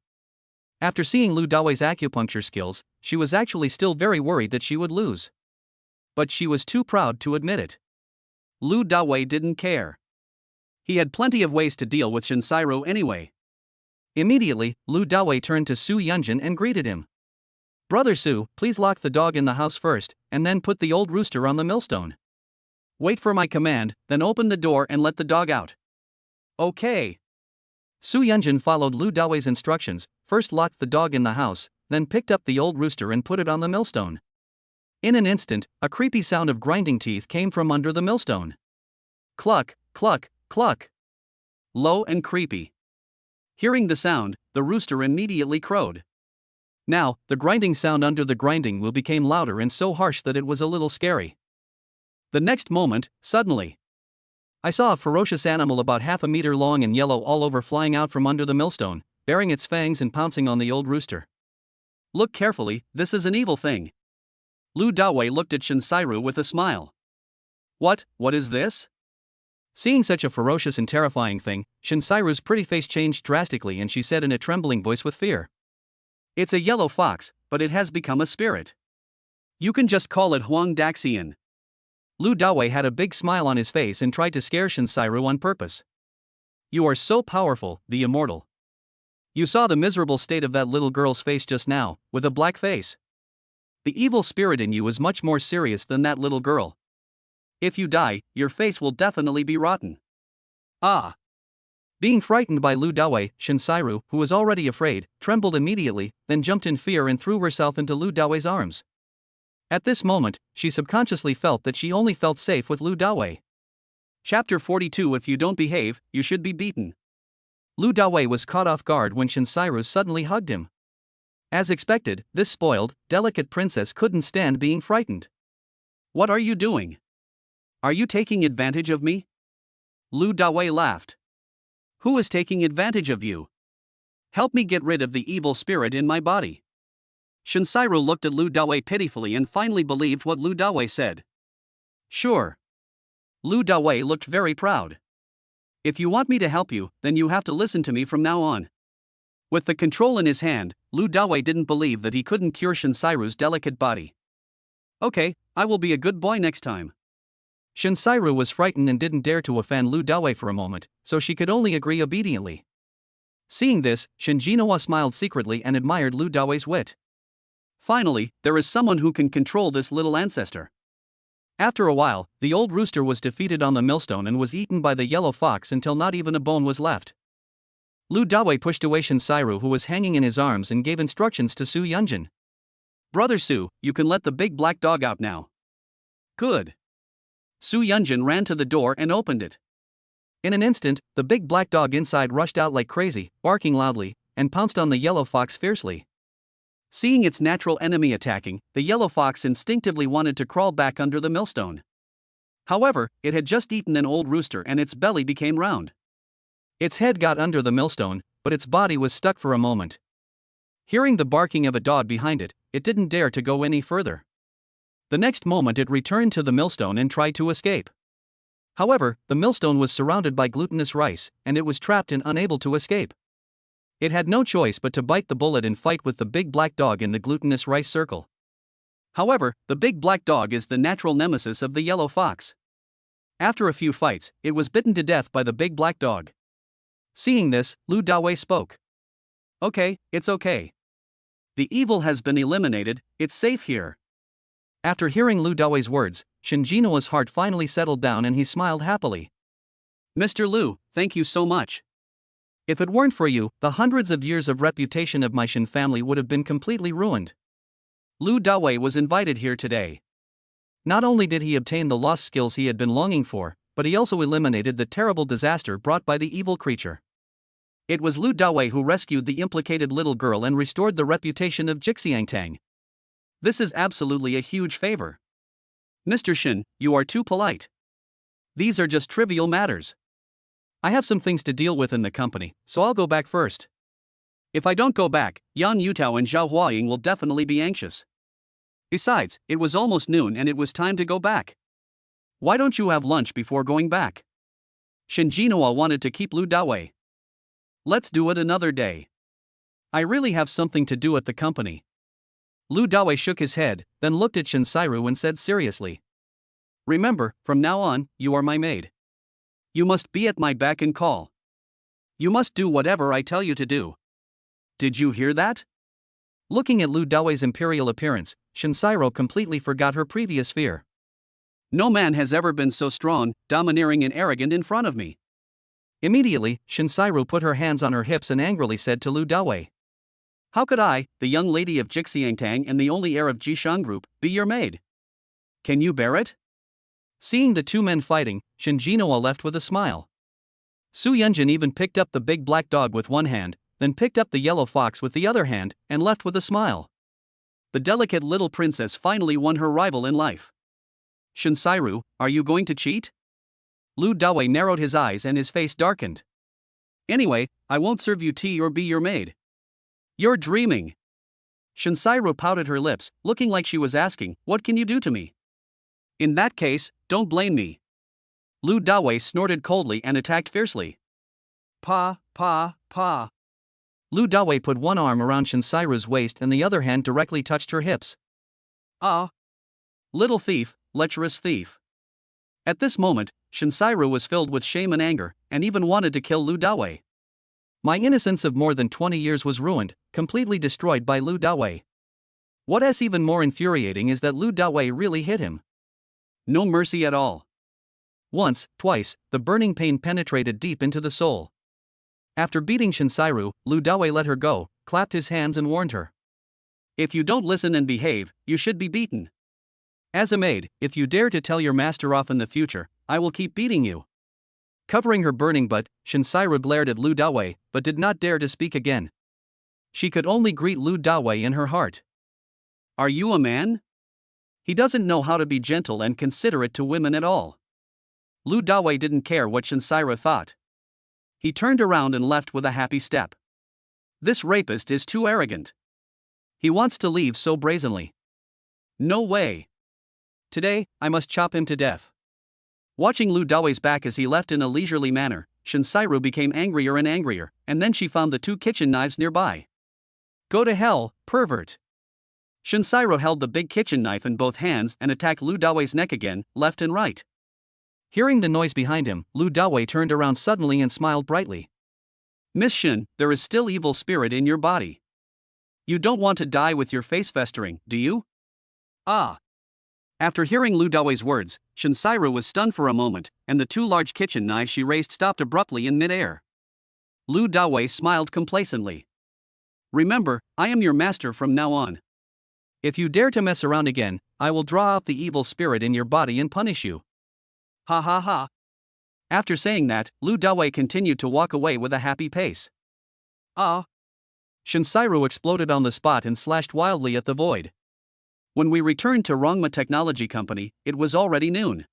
After seeing Lu Dawei's acupuncture skills, she was actually still very worried that she would lose. But she was too proud to admit it. Lu Dawei didn't care. He had plenty of ways to deal with Shin Sairu anyway. Immediately, Lu Dawei turned to Su Yunjin and greeted him. "Brother Su, please lock the dog in the house first, and then put the old rooster on the millstone. Wait for my command, then open the door and let the dog out." "Okay." Su Yunjin followed Lu Dawei's instructions, first locked the dog in the house, then picked up the old rooster and put it on the millstone. In an instant, a creepy sound of grinding teeth came from under the millstone. Cluck, cluck, cluck. Low and creepy. Hearing the sound, the rooster immediately crowed. Now, the grinding sound under the grinding wheel became louder and so harsh that it was a little scary. The next moment, suddenly, I saw a ferocious animal about half a meter long and yellow all over flying out from under the millstone, baring its fangs and pouncing on the old rooster. "Look carefully, this is an evil thing." Lu Dawei looked at Shin Sairu with a smile. What is this?" Seeing such a ferocious and terrifying thing, Shinsairu's pretty face changed drastically and she said in a trembling voice with fear. It's a yellow fox, but it has become a spirit. You can just call it Huang Daxian. Lu Dawei had a big smile on his face and tried to scare Shinsairu on purpose. You are so powerful, the immortal. You saw the miserable state of that little girl's face just now, with a black face. The evil spirit in you is much more serious than that little girl. If you die, your face will definitely be rotten. Ah! Being frightened by Lu Dawei, Shinsairu, who was already afraid, trembled immediately, then jumped in fear and threw herself into Lu Dawei's arms. At this moment, she subconsciously felt that she only felt safe with Lu Dawei. Chapter 42. If you don't behave, you should be beaten. Lu Dawei was caught off guard when Shinsairu suddenly hugged him. As expected, this spoiled, delicate princess couldn't stand being frightened. What are you doing? Are you taking advantage of me? Lu Dawei laughed. Who is taking advantage of you? Help me get rid of the evil spirit in my body. Shinsairu looked at Lu Dawei pitifully and finally believed what Lu Dawei said. Sure. Lu Dawei looked very proud. If you want me to help you, then you have to listen to me from now on. With the control in his hand, Lu Dawei didn't believe that he couldn't cure Shinsairu's delicate body. Okay, I will be a good boy next time. Shinsairu was frightened and didn't dare to offend Lu Dawei for a moment, so she could only agree obediently. Seeing this, Shinjinwa smiled secretly and admired Lu Dawei's wit. Finally, there is someone who can control this little ancestor. After a while, the old rooster was defeated on the millstone and was eaten by the yellow fox until not even a bone was left. Lu Dawei pushed away Shinsairu, who was hanging in his arms, and gave instructions to Su Yunjin. Brother Su, you can let the big black dog out now. Good. Su Yunjin ran to the door and opened it. In an instant, the big black dog inside rushed out like crazy, barking loudly, and pounced on the yellow fox fiercely. Seeing its natural enemy attacking, the yellow fox instinctively wanted to crawl back under the millstone. However, it had just eaten an old rooster and its belly became round. Its head got under the millstone, but its body was stuck for a moment. Hearing the barking of a dog behind it, it didn't dare to go any further. The next moment it returned to the millstone and tried to escape. However, the millstone was surrounded by glutinous rice, and it was trapped and unable to escape. It had no choice but to bite the bullet and fight with the big black dog in the glutinous rice circle. However, the big black dog is the natural nemesis of the yellow fox. After a few fights, it was bitten to death by the big black dog. Seeing this, Lu Dawei spoke. Okay, it's okay. The evil has been eliminated, it's safe here. After hearing Lu Dawei's words, Shinjinwa's heart finally settled down and he smiled happily. Mr. Lu, thank you so much. If it weren't for you, the hundreds of years of reputation of my Shin family would have been completely ruined. Lu Dawei was invited here today. Not only did he obtain the lost skills he had been longing for, but he also eliminated the terrible disaster brought by the evil creature. It was Lu Dawei who rescued the implicated little girl and restored the reputation of Jixiangtang. This is absolutely a huge favor. Mr. Shin, you are too polite. These are just trivial matters. I have some things to deal with in the company, so I'll go back first. If I don't go back, Yan Yutao and Zhao Huaying will definitely be anxious. Besides, it was almost noon and it was time to go back. Why don't you have lunch before going back? Shinjinwa wanted to keep Lu Dawei. Let's do it another day. I really have something to do at the company. Lu Dawei shook his head, then looked at Shinsairu and said seriously. Remember, from now on, you are my maid. You must be at my beck and call. You must do whatever I tell you to do. Did you hear that? Looking at Lu Dawei's imperial appearance, Shinsairu completely forgot her previous fear. No man has ever been so strong, domineering and arrogant in front of me. Immediately, Shinsairu put her hands on her hips and angrily said to Lu Dawei. How could I, the young lady of Jixiangtang and the only heir of Jishang Group, be your maid? Can you bear it? Seeing the two men fighting, Shinjinwa left with a smile. Su Yunjin even picked up the big black dog with one hand, then picked up the yellow fox with the other hand, and left with a smile. The delicate little princess finally won her rival in life. Shinsairu, are you going to cheat? Lu Dawei narrowed his eyes and his face darkened. Anyway, I won't serve you tea or be your maid. You're dreaming. Shinsairu pouted her lips, looking like she was asking, what can you do to me? In that case, don't blame me. Lu Dawei snorted coldly and attacked fiercely. Pa, pa, pa. Lu Dawei put one arm around Shinsairu's waist and the other hand directly touched her hips. Ah! Little thief, lecherous thief. At this moment, Shinsairu was filled with shame and anger, and even wanted to kill Lu Dawei. My innocence of more than 20 years was ruined, completely destroyed by Lu Dawei. What is even more infuriating is that Lu Dawei really hit him. No mercy at all. Once, twice, the burning pain penetrated deep into the soul. After beating Shinsairu, Lu Dawei let her go, clapped his hands and warned her. If you don't listen and behave, you should be beaten. As a maid, if you dare to tell your master off in the future, I will keep beating you. Covering her burning butt, Shinsairu glared at Lu Dawei, but did not dare to speak again. She could only greet Lu Dawei in her heart. Are you a man? He doesn't know how to be gentle and considerate to women at all. Lu Dawei didn't care what Shinsairu thought. He turned around and left with a happy step. This rapist is too arrogant. He wants to leave so brazenly. No way. Today, I must chop him to death. Watching Lu Dawei's back as he left in a leisurely manner, Shinsairu became angrier and angrier, and then she found the 2 kitchen knives nearby. Go to hell, pervert. Shinsairu held the big kitchen knife in both hands and attacked Lu Dawei's neck again, left and right. Hearing the noise behind him, Lu Dawei turned around suddenly and smiled brightly. Miss Shin, there is still evil spirit in your body. You don't want to die with your face festering, do you? Ah. After hearing Lu Dawei's words, Shinsairu was stunned for a moment, and the 2 large kitchen knives she raised stopped abruptly in midair. Lu Dawei smiled complacently. Remember, I am your master from now on. If you dare to mess around again, I will draw out the evil spirit in your body and punish you. Ha ha ha. After saying that, Lu Dawei continued to walk away with a happy pace. Ah. Shinsairu exploded on the spot and slashed wildly at the void. When we returned to Rongma Technology Company, it was already noon.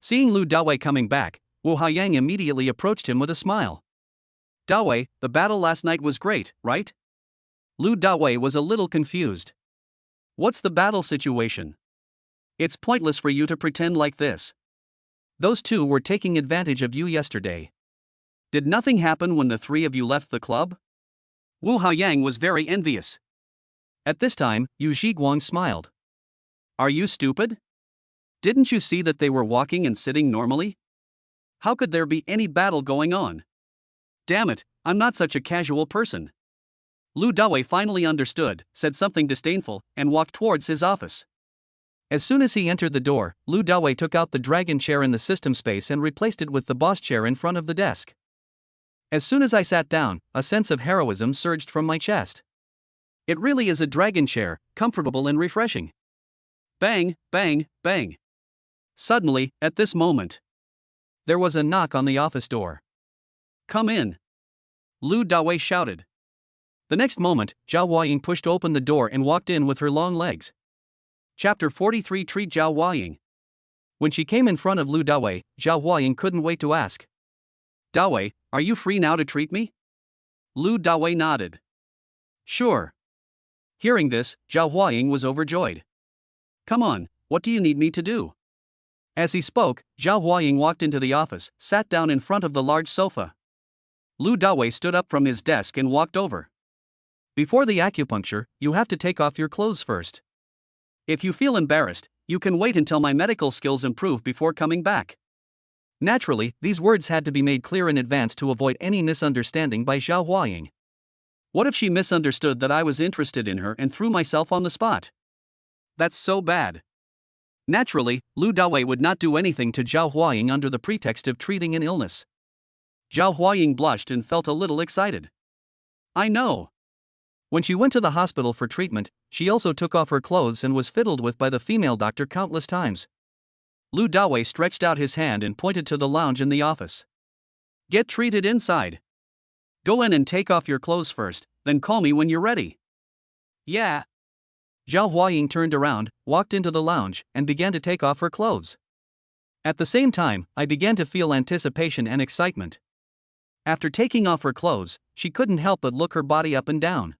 Seeing Lu Dawei coming back, Wu Haiyang immediately approached him with a smile. Dawei, the battle last night was great, right? Lu Dawei was a little confused. What's the battle situation? It's pointless for you to pretend like this. Those 2 were taking advantage of you yesterday. Did nothing happen when the 3 of you left the club? Wu Haiyang was very envious. At this time, Yu Zhiguang smiled. Are you stupid? Didn't you see that they were walking and sitting normally? How could there be any battle going on? Damn it, I'm not such a casual person. Lu Dawei finally understood, said something disdainful, and walked towards his office. As soon as he entered the door, Lu Dawei took out the dragon chair in the system space and replaced it with the boss chair in front of the desk. As soon as I sat down, a sense of heroism surged from my chest. It really is a dragon chair, comfortable and refreshing. Bang, bang, bang. Suddenly, at this moment, there was a knock on the office door. Come in. Lu Dawei shouted. The next moment, Zhao Huaying pushed open the door and walked in with her long legs. Chapter 43 Treat Zhao Huaying. When she came in front of Lu Dawei, Zhao Huaying couldn't wait to ask. Dawei, are you free now to treat me? Lu Dawei nodded. Sure. Hearing this, Zhao Huaying was overjoyed. Come on, what do you need me to do? As he spoke, Zhao Huaying walked into the office, sat down in front of the large sofa. Lu Dawei stood up from his desk and walked over. Before the acupuncture, you have to take off your clothes first. If you feel embarrassed, you can wait until my medical skills improve before coming back. Naturally, these words had to be made clear in advance to avoid any misunderstanding by Zhao Huaying. What if she misunderstood that I was interested in her and threw myself on the spot? That's so bad. Naturally, Lu Dawei would not do anything to Zhao Huaying under the pretext of treating an illness. Zhao Huaying blushed and felt a little excited. I know. When she went to the hospital for treatment, she also took off her clothes and was fiddled with by the female doctor countless times. Lu Dawei stretched out his hand and pointed to the lounge in the office. Get treated inside. Go in and take off your clothes first, then call me when you're ready. Yeah. Zhao Huaying turned around, walked into the lounge, and began to take off her clothes. At the same time, I began to feel anticipation and excitement. After taking off her clothes, she couldn't help but look her body up and down.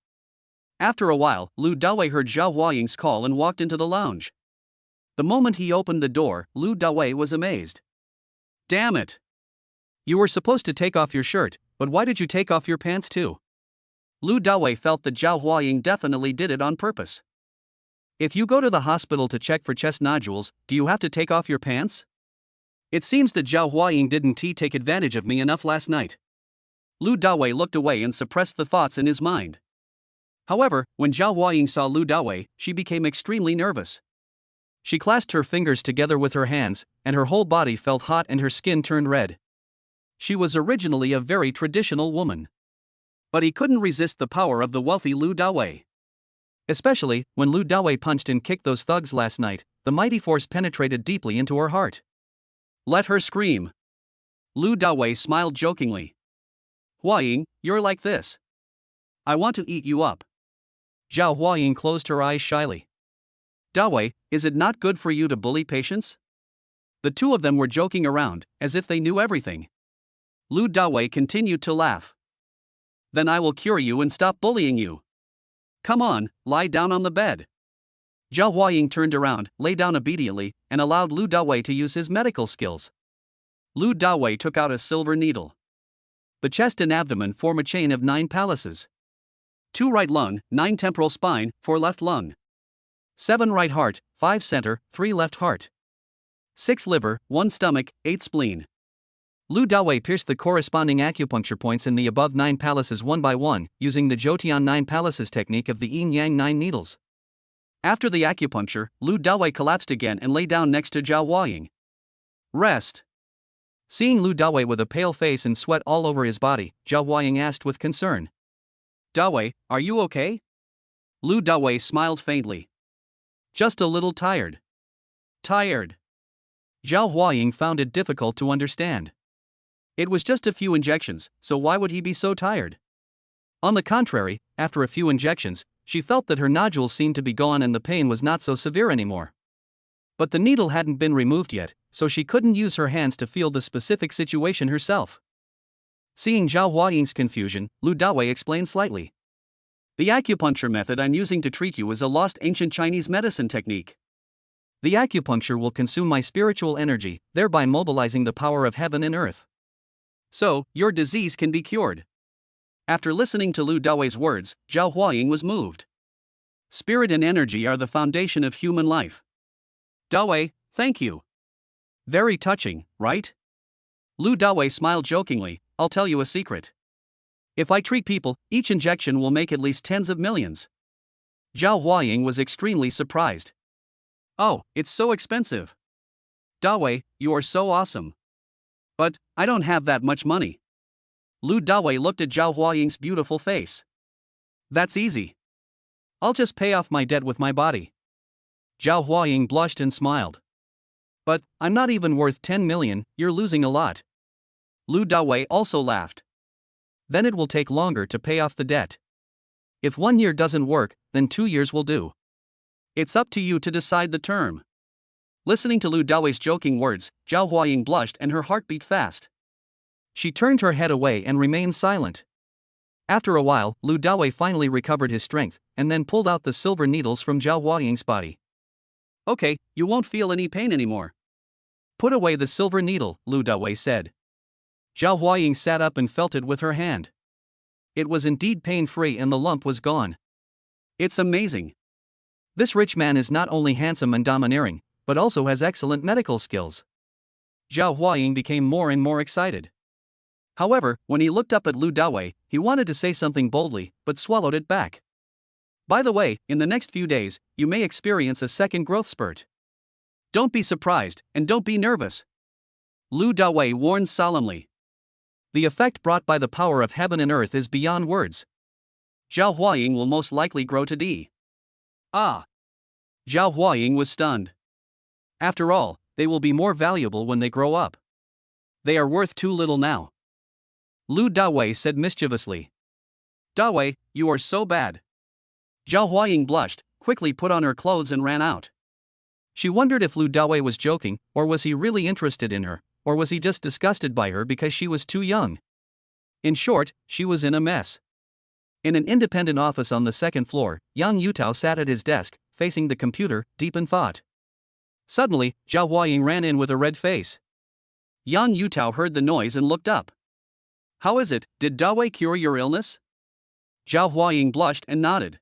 After a while, Lu Dawei heard Zhao Huaying's call and walked into the lounge. The moment he opened the door, Lu Dawei was amazed. Damn it! You were supposed to take off your shirt, but why did you take off your pants too? Lu Dawei felt that Zhao Huaying definitely did it on purpose. If you go to the hospital to check for chest nodules, do you have to take off your pants? It seems that Zhao Huaying didn't take advantage of me enough last night. Lu Dawei looked away and suppressed the thoughts in his mind. However, when Zhao Huaying saw Lu Dawei, she became extremely nervous. She clasped her fingers together with her hands, and her whole body felt hot and her skin turned red. She was originally a very traditional woman. But he couldn't resist the power of the wealthy Lu Dawei. Especially, when Lu Dawei punched and kicked those thugs last night, the mighty force penetrated deeply into her heart. Let her scream. Lu Dawei smiled jokingly. Huaying, you're like this. I want to eat you up. Zhao Huaying closed her eyes shyly. Dawei, is it not good for you to bully patients? The two of them were joking around, as if they knew everything. Lu Dawei continued to laugh. Then I will cure you and stop bullying you. Come on, lie down on the bed. Zhao Huaying turned around, lay down obediently, and allowed Lu Dawei to use his medical skills. Lu Dawei took out a silver needle. The chest and abdomen form a chain of 9 palaces. 2 right lung, 9 temporal spine, 4 left lung. 7 right heart, 5 center, 3 left heart. 6 liver, 1 stomach, 8 spleen. Lu Dawei pierced the corresponding acupuncture points in the above 9 palaces one by one, using the Zhoutian 9 palaces technique of the Yin Yang 9 needles. After the acupuncture, Lu Dawei collapsed again and lay down next to Zhao Huaying. Rest. Seeing Lu Dawei with a pale face and sweat all over his body, Zhao Huaying asked with concern. Dawei, are you okay? Lu Dawei smiled faintly. Just a little tired. Tired. Zhao Huaying found it difficult to understand. It was just a few injections, so why would he be so tired? On the contrary, after a few injections, she felt that her nodules seemed to be gone and the pain was not so severe anymore. But the needle hadn't been removed yet, so she couldn't use her hands to feel the specific situation herself. Seeing Zhao Huaying's confusion, Lu Dawei explained slightly. The acupuncture method I'm using to treat you is a lost ancient Chinese medicine technique. The acupuncture will consume my spiritual energy, thereby mobilizing the power of heaven and earth. So, your disease can be cured. After listening to Lu Dawei's words, Zhao Huaying was moved. Spirit and energy are the foundation of human life. Dawei, thank you. Very touching, right? Lu Dawei smiled jokingly. I'll tell you a secret. If I treat people, each injection will make at least tens of millions. Zhao Huaying was extremely surprised. Oh, it's so expensive. Dawei, you are so awesome. But, I don't have that much money. Lu Dawei looked at Zhao Huaying's beautiful face. That's easy. I'll just pay off my debt with my body. Zhao Huaying blushed and smiled. But, I'm not even worth 10 million, you're losing a lot. Lu Dawei also laughed. Then it will take longer to pay off the debt. If 1 year doesn't work, then 2 years will do. It's up to you to decide the term. Listening to Lu Dawei's joking words, Zhao Huaying blushed and her heart beat fast. She turned her head away and remained silent. After a while, Lu Dawei finally recovered his strength, and then pulled out the silver needles from Zhao Huaying's body. Okay, you won't feel any pain anymore. Put away the silver needle, Lu Dawei said. Zhao Huaying sat up and felt it with her hand. It was indeed pain-free and the lump was gone. It's amazing. This rich man is not only handsome and domineering, but also has excellent medical skills. Zhao Huaying became more and more excited. However, when he looked up at Lu Dawei, he wanted to say something boldly, but swallowed it back. By the way, in the next few days, you may experience a second growth spurt. Don't be surprised, and don't be nervous. Lu Dawei warned solemnly. The effect brought by the power of heaven and earth is beyond words. Zhao Huaying will most likely grow to D. Ah! Zhao Huaying was stunned. After all, they will be more valuable when they grow up. They are worth too little now. Lu Dawei said mischievously. Dawei, you are so bad. Zhao Huaying blushed, quickly put on her clothes and ran out. She wondered if Lu Dawei was joking, or was he really interested in her, or was he just disgusted by her because she was too young? In short, she was in a mess. In an independent office on the second floor, Yang Yutao sat at his desk, facing the computer, deep in thought. Suddenly, Zhao Huaying ran in with a red face. Yang Yutao heard the noise and looked up. How is it, did Dawei cure your illness? Zhao Huaying blushed and nodded.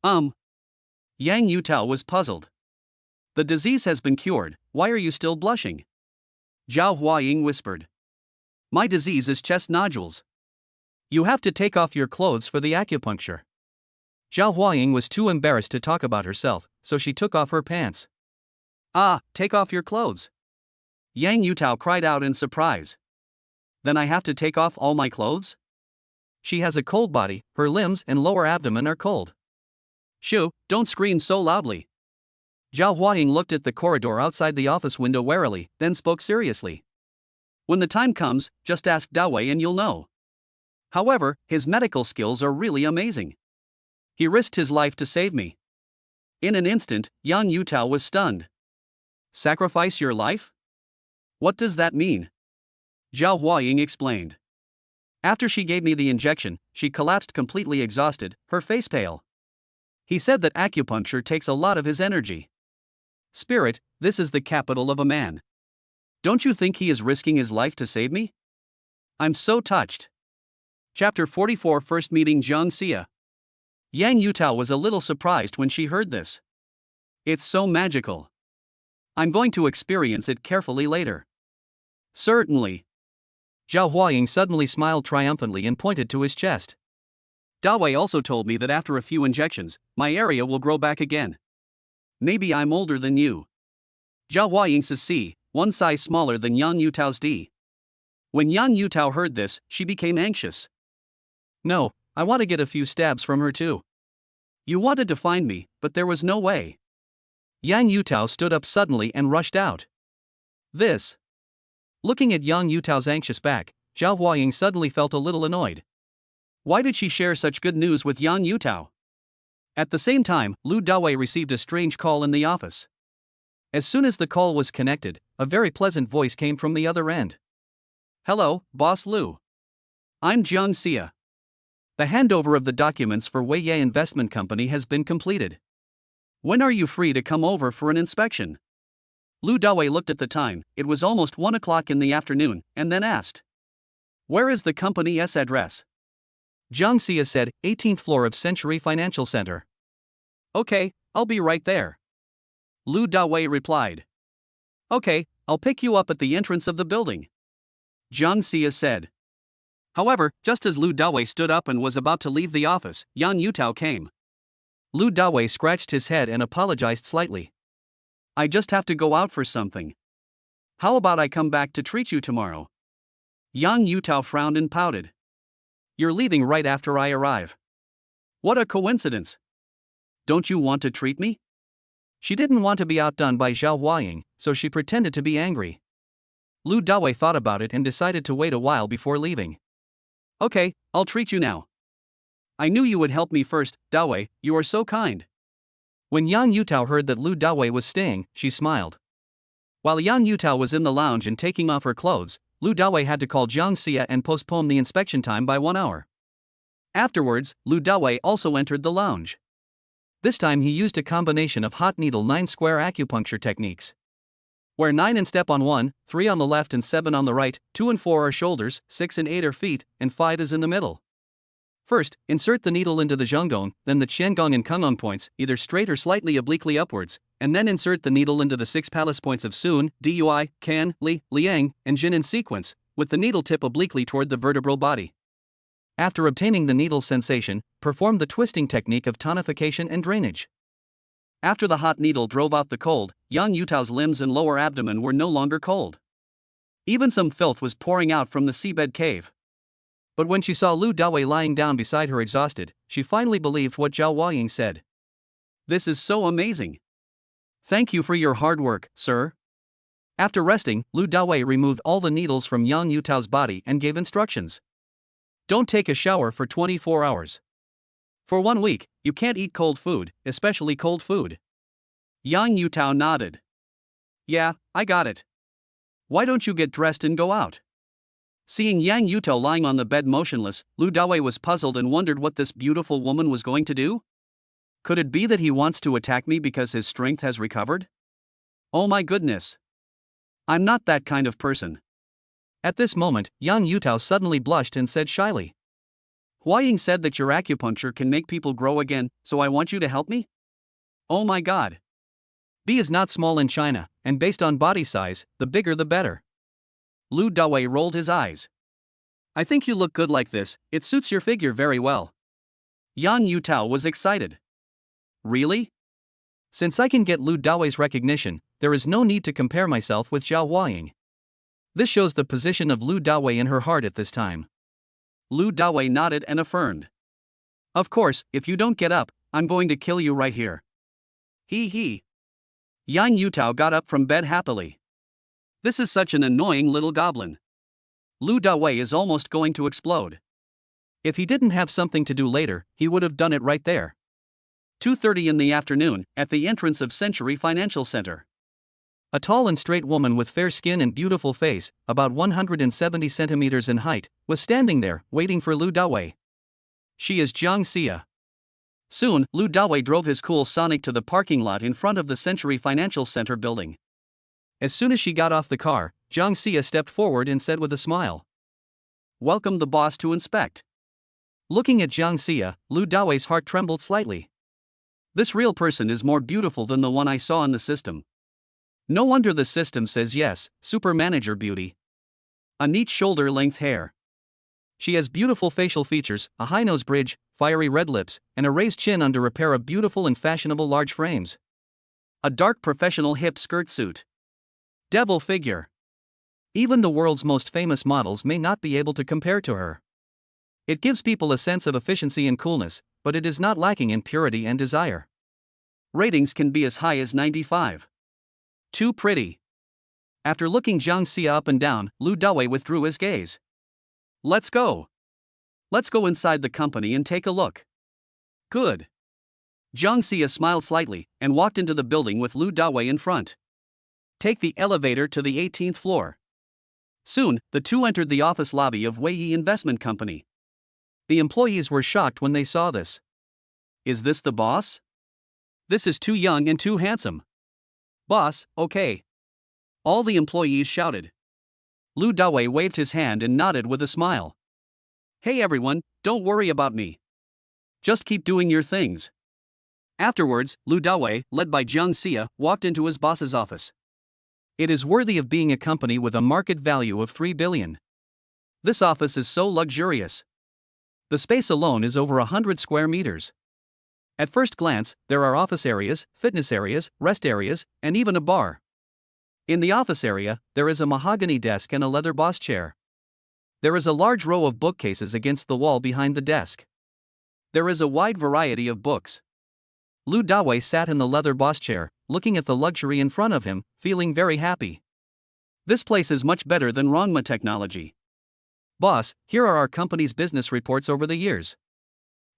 Yang Yutao was puzzled. The disease has been cured, why are you still blushing? Zhao Huaying whispered. My disease is chest nodules. You have to take off your clothes for the acupuncture. Zhao Huaying was too embarrassed to talk about herself, so she took off her pants. Ah, take off your clothes. Yang Yutao cried out in surprise. Then I have to take off all my clothes? She has a cold body, her limbs and lower abdomen are cold. Shoo, don't scream so loudly. Zhao Huaying looked at the corridor outside the office window warily, then spoke seriously. When the time comes, just ask Dawei and you'll know. However, his medical skills are really amazing. He risked his life to save me. In an instant, Yang Yutao was stunned. Sacrifice your life? What does that mean? Zhao Huaying explained. After she gave me the injection, she collapsed completely exhausted, her face pale. He said that acupuncture takes a lot of his energy. Spirit, this is the capital of a man. Don't you think he is risking his life to save me? I'm so touched. Chapter 44 First Meeting Zhang Xia. Yang Yutao was a little surprised when she heard this. It's so magical. I'm going to experience it carefully later. Certainly. Zhao Huaying suddenly smiled triumphantly and pointed to his chest. Dawei also told me that after a few injections, my area will grow back again. Maybe I'm older than you. Zhao Huaying's C, one size smaller than Yang Yutao's D. When Yang Yutao heard this, she became anxious. No, I want to get a few stabs from her too. You wanted to find me, but there was no way. Yang Yutao stood up suddenly and rushed out. This. Looking at Yang Yutao's anxious back, Zhao Huaying suddenly felt a little annoyed. Why did she share such good news with Yang Yutao? At the same time, Lu Dawei received a strange call in the office. As soon as the call was connected, a very pleasant voice came from the other end. Hello, Boss Lu. I'm Zhang Xia. The handover of the documents for Wei Ye Investment Company has been completed. When are you free to come over for an inspection? Lu Dawei looked at the time, it was almost 1 o'clock in the afternoon, and then asked. Where is the company's address? Zhang Xia said, 18th floor of Century Financial Center. Okay, I'll be right there. Lu Dawei replied. Okay, I'll pick you up at the entrance of the building. Zhang Xia said. However, just as Lu Dawei stood up and was about to leave the office, Yang Yutao came. Lu Dawei scratched his head and apologized slightly. I just have to go out for something. How about I come back to treat you tomorrow? Yang Yutao frowned and pouted. You're leaving right after I arrive. What a coincidence. Don't you want to treat me? She didn't want to be outdone by Zhao Huaying, so she pretended to be angry. Lu Dawei thought about it and decided to wait a while before leaving. Okay, I'll treat you now. I knew you would help me first, Dawei, you are so kind. When Yang Yutao heard that Lu Dawei was staying, she smiled. While Yang Yutao was in the lounge and taking off her clothes, Lu Dawei had to call Zhang Xia and postpone the inspection time by 1 hour. Afterwards, Lu Dawei also entered the lounge. This time he used a combination of hot needle 9 square acupuncture techniques. Where 9 and step on 1, 3 on the left and 7 on the right, 2 and 4 are shoulders, 6 and 8 are feet, and 5 is in the middle. First, insert the needle into the zhonggong, then the qiangong and kungong points, either straight or slightly obliquely upwards, and then insert the needle into the 6 palace points of Sun, Dui, Kan, Li, Liang, and Jin in sequence, with the needle tip obliquely toward the vertebral body. After obtaining the needle sensation, perform the twisting technique of tonification and drainage. After the hot needle drove out the cold, Yang Yutao's limbs and lower abdomen were no longer cold. Even some filth was pouring out from the seabed cave. But when she saw Lu Dawei lying down beside her exhausted, she finally believed what Zhao Huaying said. This is so amazing. Thank you for your hard work, sir. After resting, Lu Dawei removed all the needles from Yang Yutao's body and gave instructions. Don't take a shower for 24 hours. For 1 week, you can't eat cold food, especially cold food. Yang Yutao nodded. Yeah, I got it. Why don't you get dressed and go out? Seeing Yang Yutao lying on the bed motionless, Lu Dawei was puzzled and wondered what this beautiful woman was going to do. Could it be that he wants to attack me because his strength has recovered? Oh my goodness. I'm not that kind of person. At this moment, Yang Yutao suddenly blushed and said shyly. Huaying said that your acupuncture can make people grow again, so I want you to help me? Oh my god. B is not small in China, and based on body size, the bigger the better. Lu Dawei rolled his eyes. I think you look good like this, it suits your figure very well. Yang Yutao was excited. Really? Since I can get Lu Dawei's recognition, there is no need to compare myself with Zhao Huaying. This shows the position of Lu Dawei in her heart at this time. Lu Dawei nodded and affirmed. Of course, if you don't get up, I'm going to kill you right here. He. Yang Yutao got up from bed happily. This is such an annoying little goblin. Lu Dawei is almost going to explode. If he didn't have something to do later, he would have done it right there. 2:30 in the afternoon, at the entrance of Century Financial Center. A tall and straight woman with fair skin and beautiful face, about 170 centimeters in height, was standing there, waiting for Lu Dawei. She is Jiang Xia. Soon, Lu Dawei drove his cool Sonic to the parking lot in front of the Century Financial Center building. As soon as she got off the car, Jiang Xia stepped forward and said with a smile, "Welcome the boss to inspect." Looking at Jiang Xia, Lu Dawei's heart trembled slightly. This real person is more beautiful than the one I saw in the system. No wonder the system says yes, super manager beauty. A neat shoulder-length hair. She has beautiful facial features, a high nose bridge, fiery red lips, and a raised chin under a pair of beautiful and fashionable large frames. A dark professional hip skirt suit. Devil figure. Even the world's most famous models may not be able to compare to her. It gives people a sense of efficiency and coolness, but it is not lacking in purity and desire. Ratings can be as high as 95. Too pretty. After looking Jiang Xia up and down, Lu Dawei withdrew his gaze. Let's go. Let's go inside the company and take a look. Good. Jiang Xia smiled slightly and walked into the building with Lu Dawei in front. Take the elevator to the 18th floor. Soon, the two entered the office lobby of Weiyi Investment Company. The employees were shocked when they saw this. Is this the boss? This is too young and too handsome. Boss, okay. All the employees shouted. Lu Dawei waved his hand and nodded with a smile. Hey everyone, don't worry about me. Just keep doing your things. Afterwards, Lu Dawei, led by Jiang Xia, walked into his boss's office. It is worthy of being a company with a market value of 3 billion. This office is so luxurious. The space alone is over 100 square meters. At first glance, there are office areas, fitness areas, rest areas, and even a bar. In the office area, there is a mahogany desk and a leather boss chair. There is a large row of bookcases against the wall behind the desk. There is a wide variety of books. Lu Dawei sat in the leather boss chair, looking at the luxury in front of him, feeling very happy. This place is much better than Rongma Technology. Boss, here are our company's business reports over the years.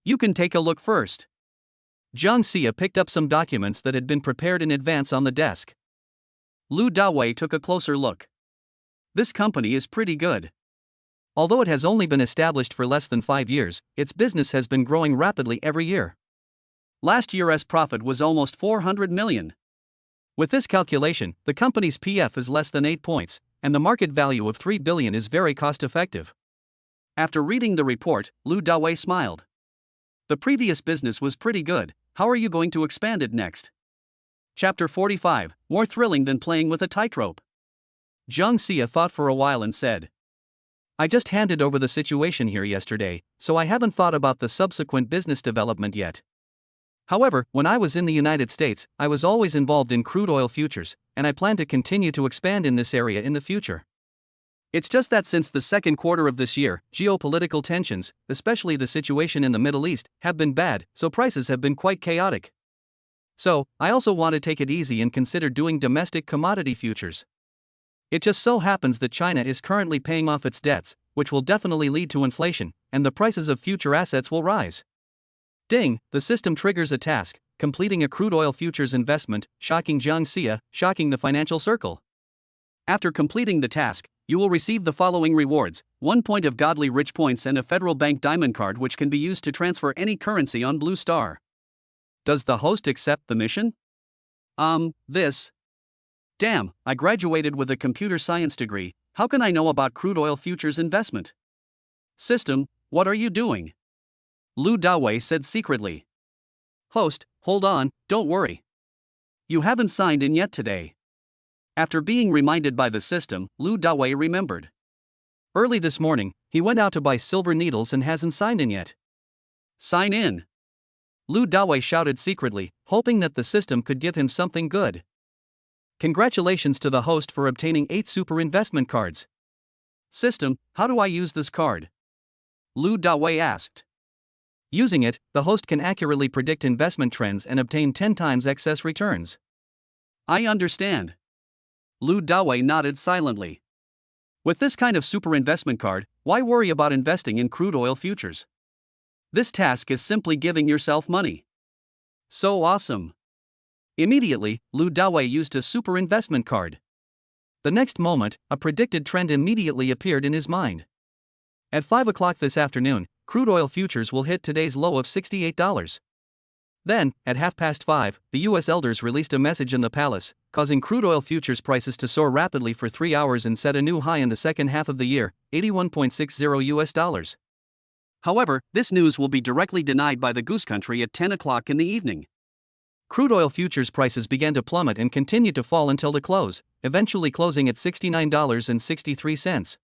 You can take a look first. Jiang Xia picked up some documents that had been prepared in advance on the desk. Lu Dawei took a closer look. This company is pretty good. Although it has only been established for less than 5 years, its business has been growing rapidly every year. Last year's profit was almost 400 million. With this calculation, the company's PF is less than 8 points, and the market value of 3 billion is very cost-effective. After reading the report, Lu Dawei smiled. The previous business was pretty good, how are you going to expand it next? Chapter 45, more thrilling than playing with a tightrope. Jiang Xia thought for a while and said, I just handed over the situation here yesterday, so I haven't thought about the subsequent business development yet. However, when I was in the United States, I was always involved in crude oil futures, and I plan to continue to expand in this area in the future. It's just that since the second quarter of this year, geopolitical tensions, especially the situation in the Middle East, have been bad, so prices have been quite chaotic. So, I also want to take it easy and consider doing domestic commodity futures. It just so happens that China is currently paying off its debts, which will definitely lead to inflation, and the prices of future assets will rise. Ding, the system triggers a task, completing a crude oil futures investment, shocking Jiang Xia, shocking the financial circle. After completing the task, you will receive the following rewards: 1 point of godly rich points and a Federal Bank diamond card which can be used to transfer any currency on Blue Star. Does the host accept the mission? This. Damn, I graduated with a computer science degree, how can I know about crude oil futures investment? System, what are you doing? Lu Dawei said secretly. Host, hold on, don't worry. You haven't signed in yet today. After being reminded by the system, Lu Dawei remembered. Early this morning, he went out to buy silver needles and hasn't signed in yet. Sign in. Lu Dawei shouted secretly, hoping that the system could give him something good. Congratulations to the host for obtaining 8 super investment cards. System, how do I use this card? Lu Dawei asked. Using it, the host can accurately predict investment trends and obtain 10 times excess returns. I understand. Lu Dawei nodded silently. With this kind of super investment card, why worry about investing in crude oil futures? This task is simply giving yourself money. So awesome. Immediately, Lu Dawei used a super investment card. The next moment, a predicted trend immediately appeared in his mind. At 5 o'clock this afternoon, crude oil futures will hit today's low of $68. Then, at 5:30, the US elders released a message in the palace, causing crude oil futures prices to soar rapidly for 3 hours and set a new high in the second half of the year, $81.60. However, this news will be directly denied by the Goose Country at 10 o'clock in the evening. Crude oil futures prices began to plummet and continued to fall until the close, eventually closing at $69.63.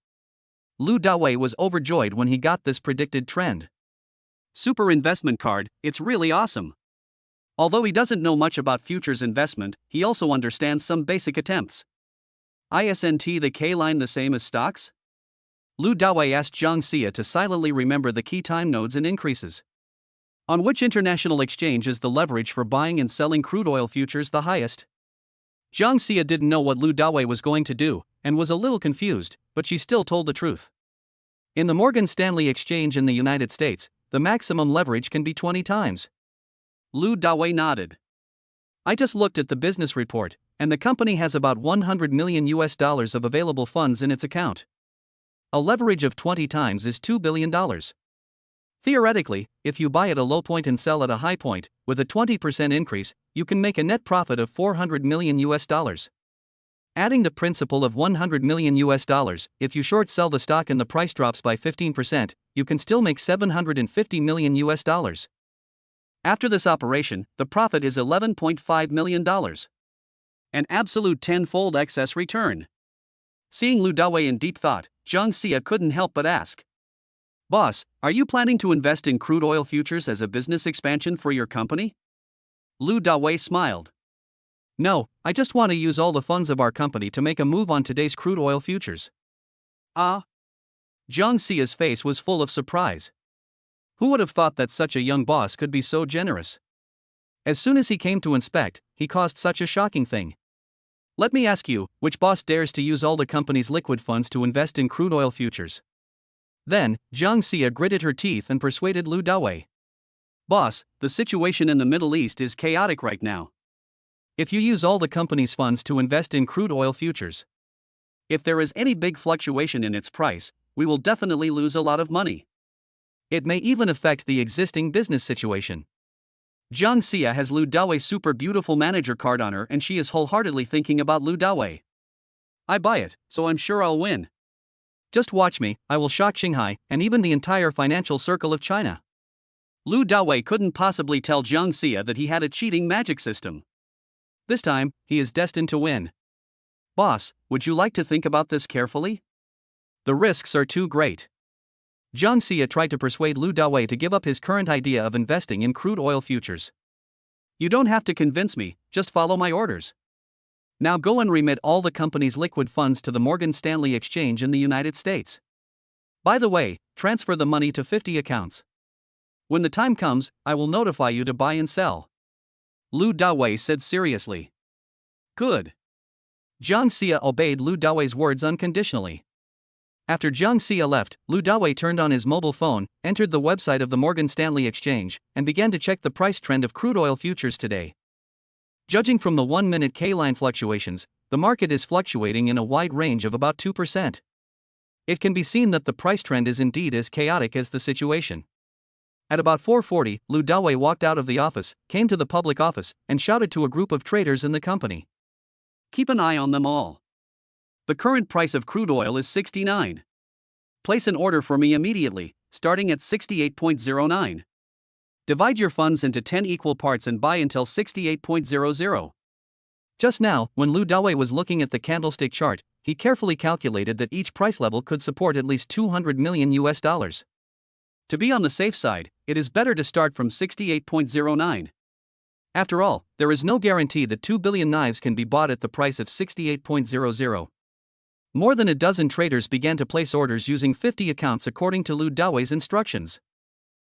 Lu Dawei was overjoyed when he got this predicted trend. Super investment card, it's really awesome. Although he doesn't know much about futures investment, he also understands some basic attempts. Isn't the K-line the same as stocks? Lu Dawei asked Zhang Xia to silently remember the key time nodes and increases. On which international exchange is the leverage for buying and selling crude oil futures the highest? Zhang Xia didn't know what Lu Dawei was going to do, and was a little confused, but she still told the truth. In the Morgan Stanley exchange in the United States, the maximum leverage can be 20 times. Lu Dawei nodded. I just looked at the business report, and the company has about $100 million of available funds in its account. A leverage of 20 times is $2 billion. Theoretically, if you buy at a low point and sell at a high point, with a 20% increase, you can make a net profit of $400 million. Adding the principal of $100 million, if you short sell the stock and the price drops by 15%, you can still make $750 million. After this operation, the profit is $11.5 million. An absolute tenfold excess return. Seeing Lu Dawei in deep thought, Zhang Xia couldn't help but ask. Boss, are you planning to invest in crude oil futures as a business expansion for your company? Lu Dawei smiled. No, I just want to use all the funds of our company to make a move on today's crude oil futures. Ah? Zhang Xia's face was full of surprise. Who would have thought that such a young boss could be so generous? As soon as he came to inspect, he caused such a shocking thing. Let me ask you, which boss dares to use all the company's liquid funds to invest in crude oil futures? Then, Zhang Xia gritted her teeth and persuaded Lu Dawei. Boss, the situation in the Middle East is chaotic right now. If you use all the company's funds to invest in crude oil futures, if there is any big fluctuation in its price, we will definitely lose a lot of money. It may even affect the existing business situation. Zhang Xia has Lu Dawei's super beautiful manager card on her and she is wholeheartedly thinking about Lu Dawei. I buy it, so I'm sure I'll win. Just watch me, I will shock Shanghai and even the entire financial circle of China. Lu Dawei couldn't possibly tell Zhang Xia that he had a cheating magic system. This time, he is destined to win. Boss, would you like to think about this carefully? The risks are too great. Zhang Xia tried to persuade Lu Dawei to give up his current idea of investing in crude oil futures. You don't have to convince me, just follow my orders. Now go and remit all the company's liquid funds to the Morgan Stanley exchange in the United States. By the way, transfer the money to 50 accounts. When the time comes, I will notify you to buy and sell. Lu Dawei said seriously. Good. Zhang Xia obeyed Lu Dawei's words unconditionally. After Zhang Xia left, Lu Dawei turned on his mobile phone, entered the website of the Morgan Stanley exchange, and began to check the price trend of crude oil futures today. Judging from the 1-minute K-line fluctuations, the market is fluctuating in a wide range of about 2%. It can be seen that the price trend is indeed as chaotic as the situation. At about 4:40, Lu Dawei walked out of the office, came to the public office, and shouted to a group of traders in the company. Keep an eye on them all. The current price of crude oil is 69. Place an order for me immediately, starting at 68.09. Divide your funds into 10 equal parts and buy until 68.00. Just now, when Lu Dawei was looking at the candlestick chart, he carefully calculated that each price level could support at least 200 million US dollars. To be on the safe side, it is better to start from 68.09. After all, there is no guarantee that 2 billion knives can be bought at the price of 68.00. More than a dozen traders began to place orders using 50 accounts according to Lu Dawei's instructions.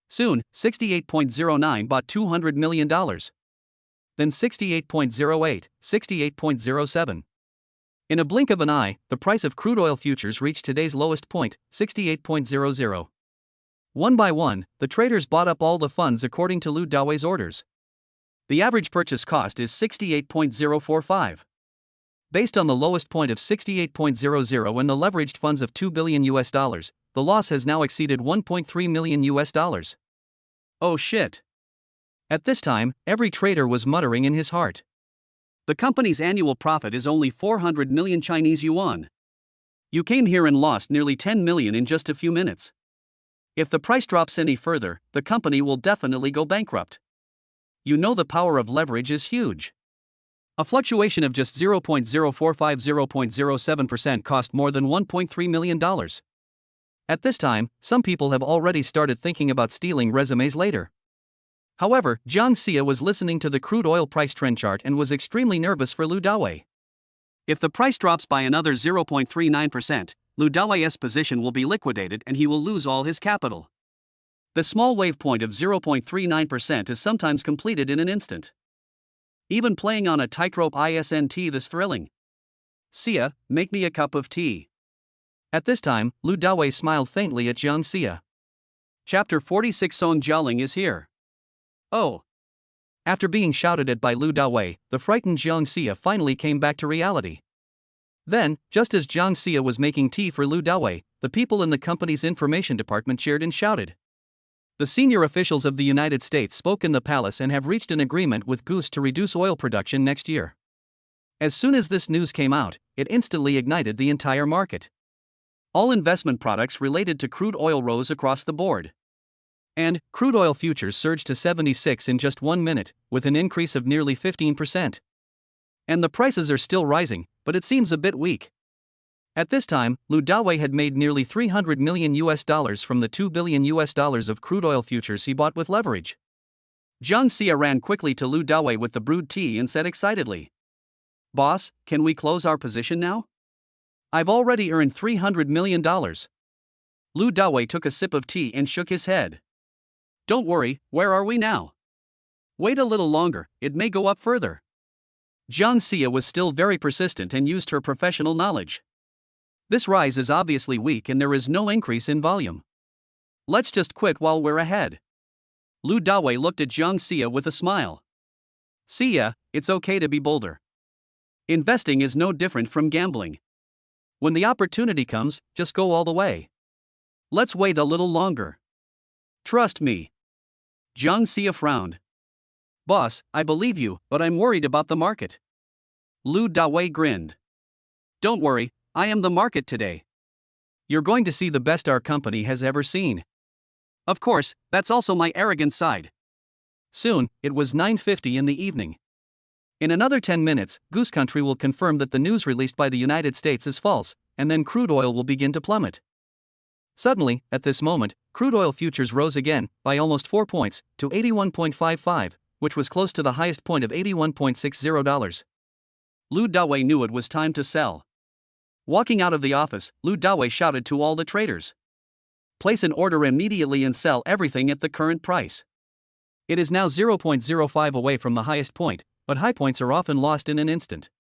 Soon, 68.09 bought $200 million. Then 68.08, 68.07. In a blink of an eye, the price of crude oil futures reached today's lowest point, 68.00. One by one, the traders bought up all the funds according to Lu Dawei's orders. The average purchase cost is 68.045. Based on the lowest point of 68.00 and the leveraged funds of 2 billion US dollars, the loss has now exceeded 1.3 million US dollars. Oh shit. At this time, every trader was muttering in his heart. The company's annual profit is only 400 million Chinese yuan. You came here and lost nearly 10 million in just a few minutes. If the price drops any further, the company will definitely go bankrupt. You know the power of leverage is huge. A fluctuation of just 0.0450.07% cost more than $1.3 million. At this time, some people have already started thinking about stealing resumes later. However, John Sia was listening to the crude oil price trend chart and was extremely nervous for Lu Dawei. If the price drops by another 0.39%, Lu Dawei's position will be liquidated and he will lose all his capital. The small wave point of 0.39% is sometimes completed in an instant. Even playing on a tightrope isn't this thrilling. Sia, make me a cup of tea. At this time, Lu Dawei smiled faintly at John Sia. Chapter 46 Song Jialing is here. Oh. After being shouted at by Lu Dawei, the frightened Jiang Xia finally came back to reality. Then, just as Jiang Xia was making tea for Lu Dawei, the people in the company's information department cheered and shouted. The senior officials of the United States spoke in the palace and have reached an agreement with Goose to reduce oil production next year. As soon as this news came out, it instantly ignited the entire market. All investment products related to crude oil rose across the board. And crude oil futures surged to 76 in just 1 minute, with an increase of nearly 15%. And the prices are still rising, but it seems a bit weak. At this time, Lu Dawei had made nearly 300 million US dollars from the 2 billion US dollars of crude oil futures he bought with leverage. Jiang Xia ran quickly to Lu Dawei with the brewed tea and said excitedly, "Boss, can we close our position now? I've already earned $300 million. Lu Dawei took a sip of tea and shook his head. Don't worry, where are we now? Wait a little longer, it may go up further. Jiang Xia was still very persistent and used her professional knowledge. This rise is obviously weak and there is no increase in volume. Let's just quit while we're ahead. Lu Dawei looked at Jiang Xia with a smile. Xia, it's okay to be bolder. Investing is no different from gambling. When the opportunity comes, just go all the way. Let's wait a little longer. Trust me. Jiang Xia frowned. Boss, I believe you, but I'm worried about the market. Lu Dawei grinned. Don't worry, I am the market today. You're going to see the best our company has ever seen. Of course, that's also my arrogant side. Soon, it was 9:50 in the evening. In another 10 minutes, Goose Country will confirm that the news released by the United States is false, and then crude oil will begin to plummet. Suddenly, at this moment, crude oil futures rose again, by almost 4 points, to 81.55, which was close to the highest point of $81.60. Lu Dawei knew it was time to sell. Walking out of the office, Lu Dawei shouted to all the traders. Place an order immediately and sell everything at the current price. It is now 0.05 away from the highest point, but high points are often lost in an instant.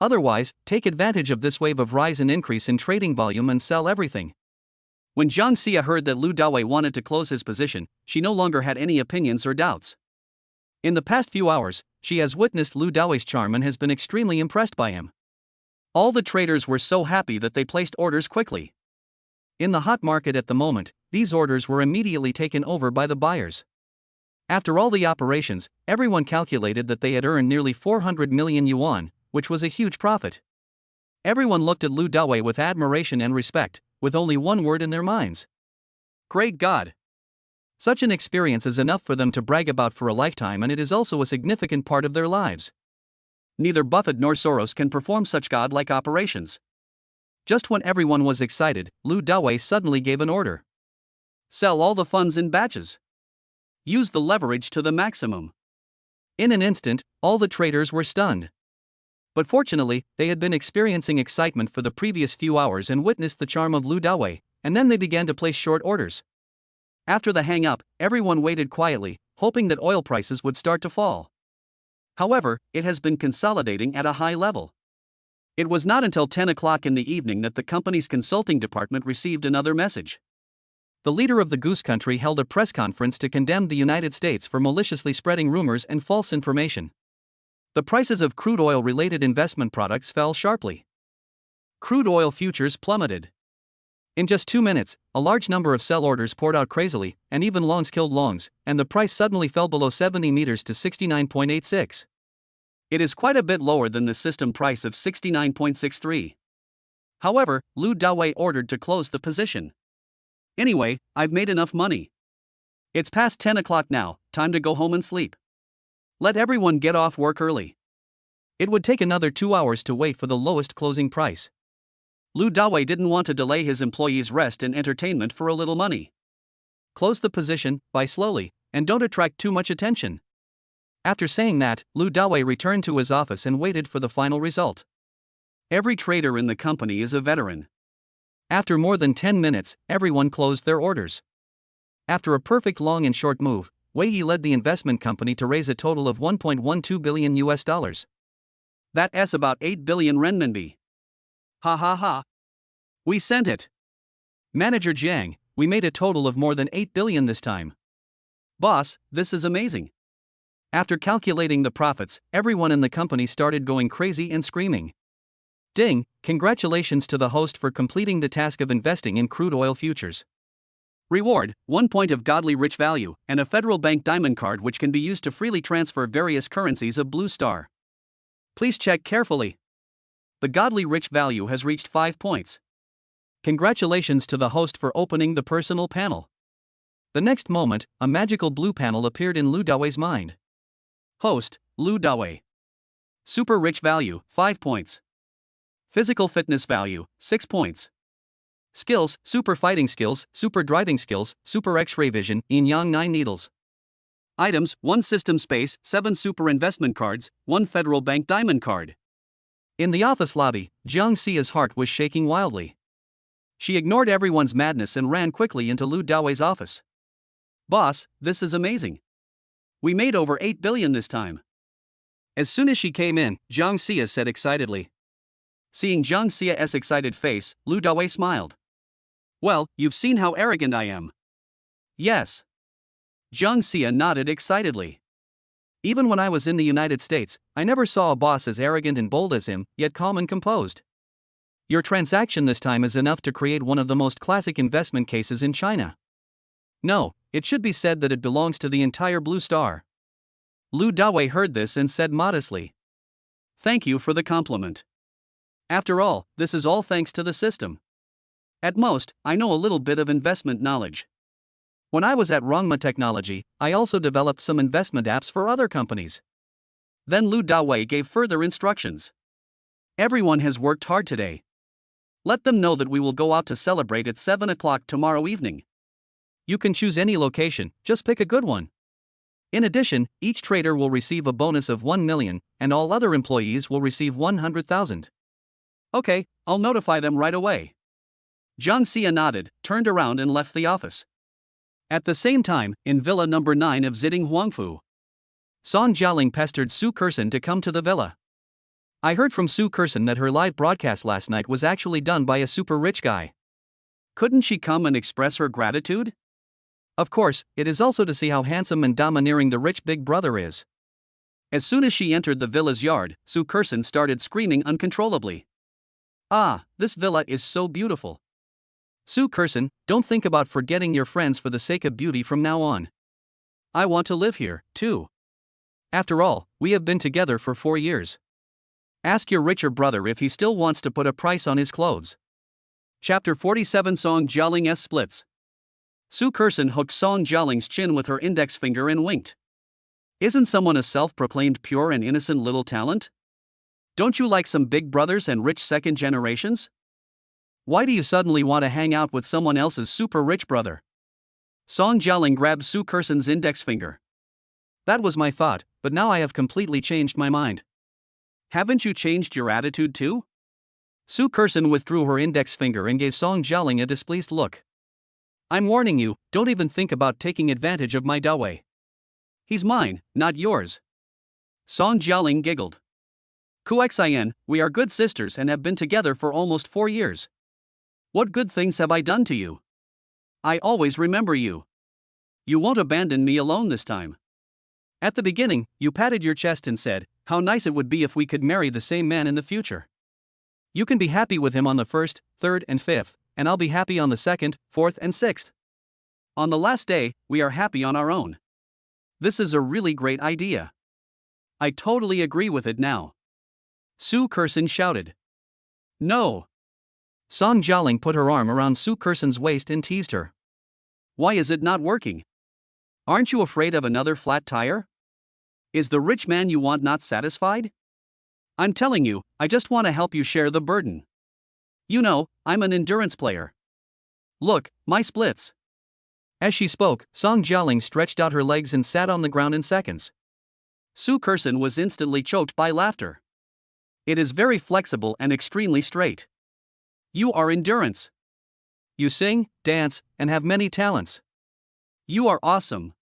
Otherwise, take advantage of this wave of rise and increase in trading volume and sell everything. When Jiang Xia heard that Lu Dawei wanted to close his position, she no longer had any opinions or doubts. In the past few hours, she has witnessed Lu Dawei's charm and has been extremely impressed by him. All the traders were so happy that they placed orders quickly. In the hot market at the moment, these orders were immediately taken over by the buyers. After all the operations, everyone calculated that they had earned nearly 400 million yuan, which was a huge profit. Everyone looked at Lu Dawei with admiration and respect, with only one word in their minds. Great God! Such an experience is enough for them to brag about for a lifetime, and it is also a significant part of their lives. Neither Buffett nor Soros can perform such godlike operations. Just when everyone was excited, Lu Dawei suddenly gave an order. Sell all the funds in batches. Use the leverage to the maximum. In an instant, all the traders were stunned. But fortunately, they had been experiencing excitement for the previous few hours and witnessed the charm of Lu Dawei, and then they began to place short orders. After the hang-up, everyone waited quietly, hoping that oil prices would start to fall. However, it has been consolidating at a high level. It was not until 10 o'clock in the evening that the company's consulting department received another message. The leader of the Goose Country held a press conference to condemn the United States for maliciously spreading rumors and false information. The prices of crude oil-related investment products fell sharply. Crude oil futures plummeted. In just 2 minutes, a large number of sell orders poured out crazily, and even longs killed longs, and the price suddenly fell below 70 meters to 69.86. It is quite a bit lower than the system price of 69.63. However, Lu Dawei ordered to close the position. Anyway, I've made enough money. It's past 10 o'clock now, time to go home and sleep. Let everyone get off work early. It would take another 2 hours to wait for the lowest closing price. Lu Dawei didn't want to delay his employees' rest and entertainment for a little money. Close the position, buy slowly, and don't attract too much attention. After saying that, Lu Dawei returned to his office and waited for the final result. Every trader in the company is a veteran. After more than 10 minutes, everyone closed their orders. After a perfect long and short move, Wei led the investment company to raise a total of $1.12 billion US. That's about 8 billion renminbi. Ha ha ha. We sent it. Manager Jiang, we made a total of more than 8 billion this time. Boss, this is amazing. After calculating the profits, everyone in the company started going crazy and screaming. Ding, congratulations to the host for completing the task of investing in crude oil futures. Reward, 1 point of godly rich value, and a federal bank diamond card which can be used to freely transfer various currencies of Blue Star. Please check carefully. The godly rich value has reached 5 points. Congratulations to the host for opening the personal panel. The next moment, a magical blue panel appeared in Lu Dawei's mind. Host, Lu Dawei. Super rich value, 5 points. Physical fitness value, 6 points. Skills, super fighting skills, super driving skills, super x-ray vision, yin-yang 9 needles. Items, 1 system space, 7 super investment cards, 1 federal bank diamond card. In the office lobby, Jiang Xia's heart was shaking wildly. She ignored everyone's madness and ran quickly into Lu Dawei's office. Boss, this is amazing. We made over 8 billion this time. As soon as she came in, Jiang Xia said excitedly. Seeing Jiang Xia's excited face, Lu Dawei smiled. Well, you've seen how arrogant I am. Yes. Jiang Xia nodded excitedly. Even when I was in the United States, I never saw a boss as arrogant and bold as him, yet calm and composed. Your transaction this time is enough to create one of the most classic investment cases in China. No, it should be said that it belongs to the entire Blue Star. Lu Dawei heard this and said modestly. Thank you for the compliment. After all, this is all thanks to the system. At most, I know a little bit of investment knowledge. When I was at Rongma Technology, I also developed some investment apps for other companies. Then Lu Dawei gave further instructions. Everyone has worked hard today. Let them know that we will go out to celebrate at 7 o'clock tomorrow evening. You can choose any location, just pick a good one. In addition, each trader will receive a bonus of 1 million, and all other employees will receive 100,000. Okay, I'll notify them right away. Jiang Xia nodded, turned around and left the office. At the same time, in Villa number 9 of Ziding Huangfu, Song Jialing pestered Su Kerson to come to the villa. I heard from Su Kerson that her live broadcast last night was actually done by a super rich guy. Couldn't she come and express her gratitude? Of course, it is also to see how handsome and domineering the rich big brother is. As soon as she entered the villa's yard, Su Kerson started screaming uncontrollably. Ah, this villa is so beautiful. Su Kerson, don't think about forgetting your friends for the sake of beauty from now on. I want to live here, too. After all, we have been together for 4 years. Ask your richer brother if he still wants to put a price on his clothes. Chapter 47 Song Jialing's Splits. Su Kerson hooked Song Jialing's chin with her index finger and winked. Isn't someone a self-proclaimed pure and innocent little talent? Don't you like some big brothers and rich second generations? Why do you suddenly want to hang out with someone else's super rich brother? Song Jialing grabbed Su Kerson's index finger. That was my thought, but now I have completely changed my mind. Haven't you changed your attitude too? Su Kerson withdrew her index finger and gave Song Jialing a displeased look. I'm warning you, don't even think about taking advantage of my Dawei. He's mine, not yours. Song Jialing giggled. Kuxin, we are good sisters and have been together for almost 4 years. What good things have I done to you? I always remember you. You won't abandon me alone this time. At the beginning, you patted your chest and said, how nice it would be if we could marry the same man in the future. You can be happy with him on the 1st, 3rd, and 5th, and I'll be happy on the 2nd, 4th, and 6th. On the last day, we are happy on our own. This is a really great idea. I totally agree with it now. Su Kerson shouted. No. Song Jialing put her arm around Su Kerson's waist and teased her. Why is it not working? Aren't you afraid of another flat tire? Is the rich man you want not satisfied? I'm telling you, I just want to help you share the burden. You know, I'm an endurance player. Look, my splits. As she spoke, Song Jialing stretched out her legs and sat on the ground in seconds. Su Kerson was instantly choked by laughter. It is very flexible and extremely straight. You are endurance. You sing, dance, and have many talents. You are awesome.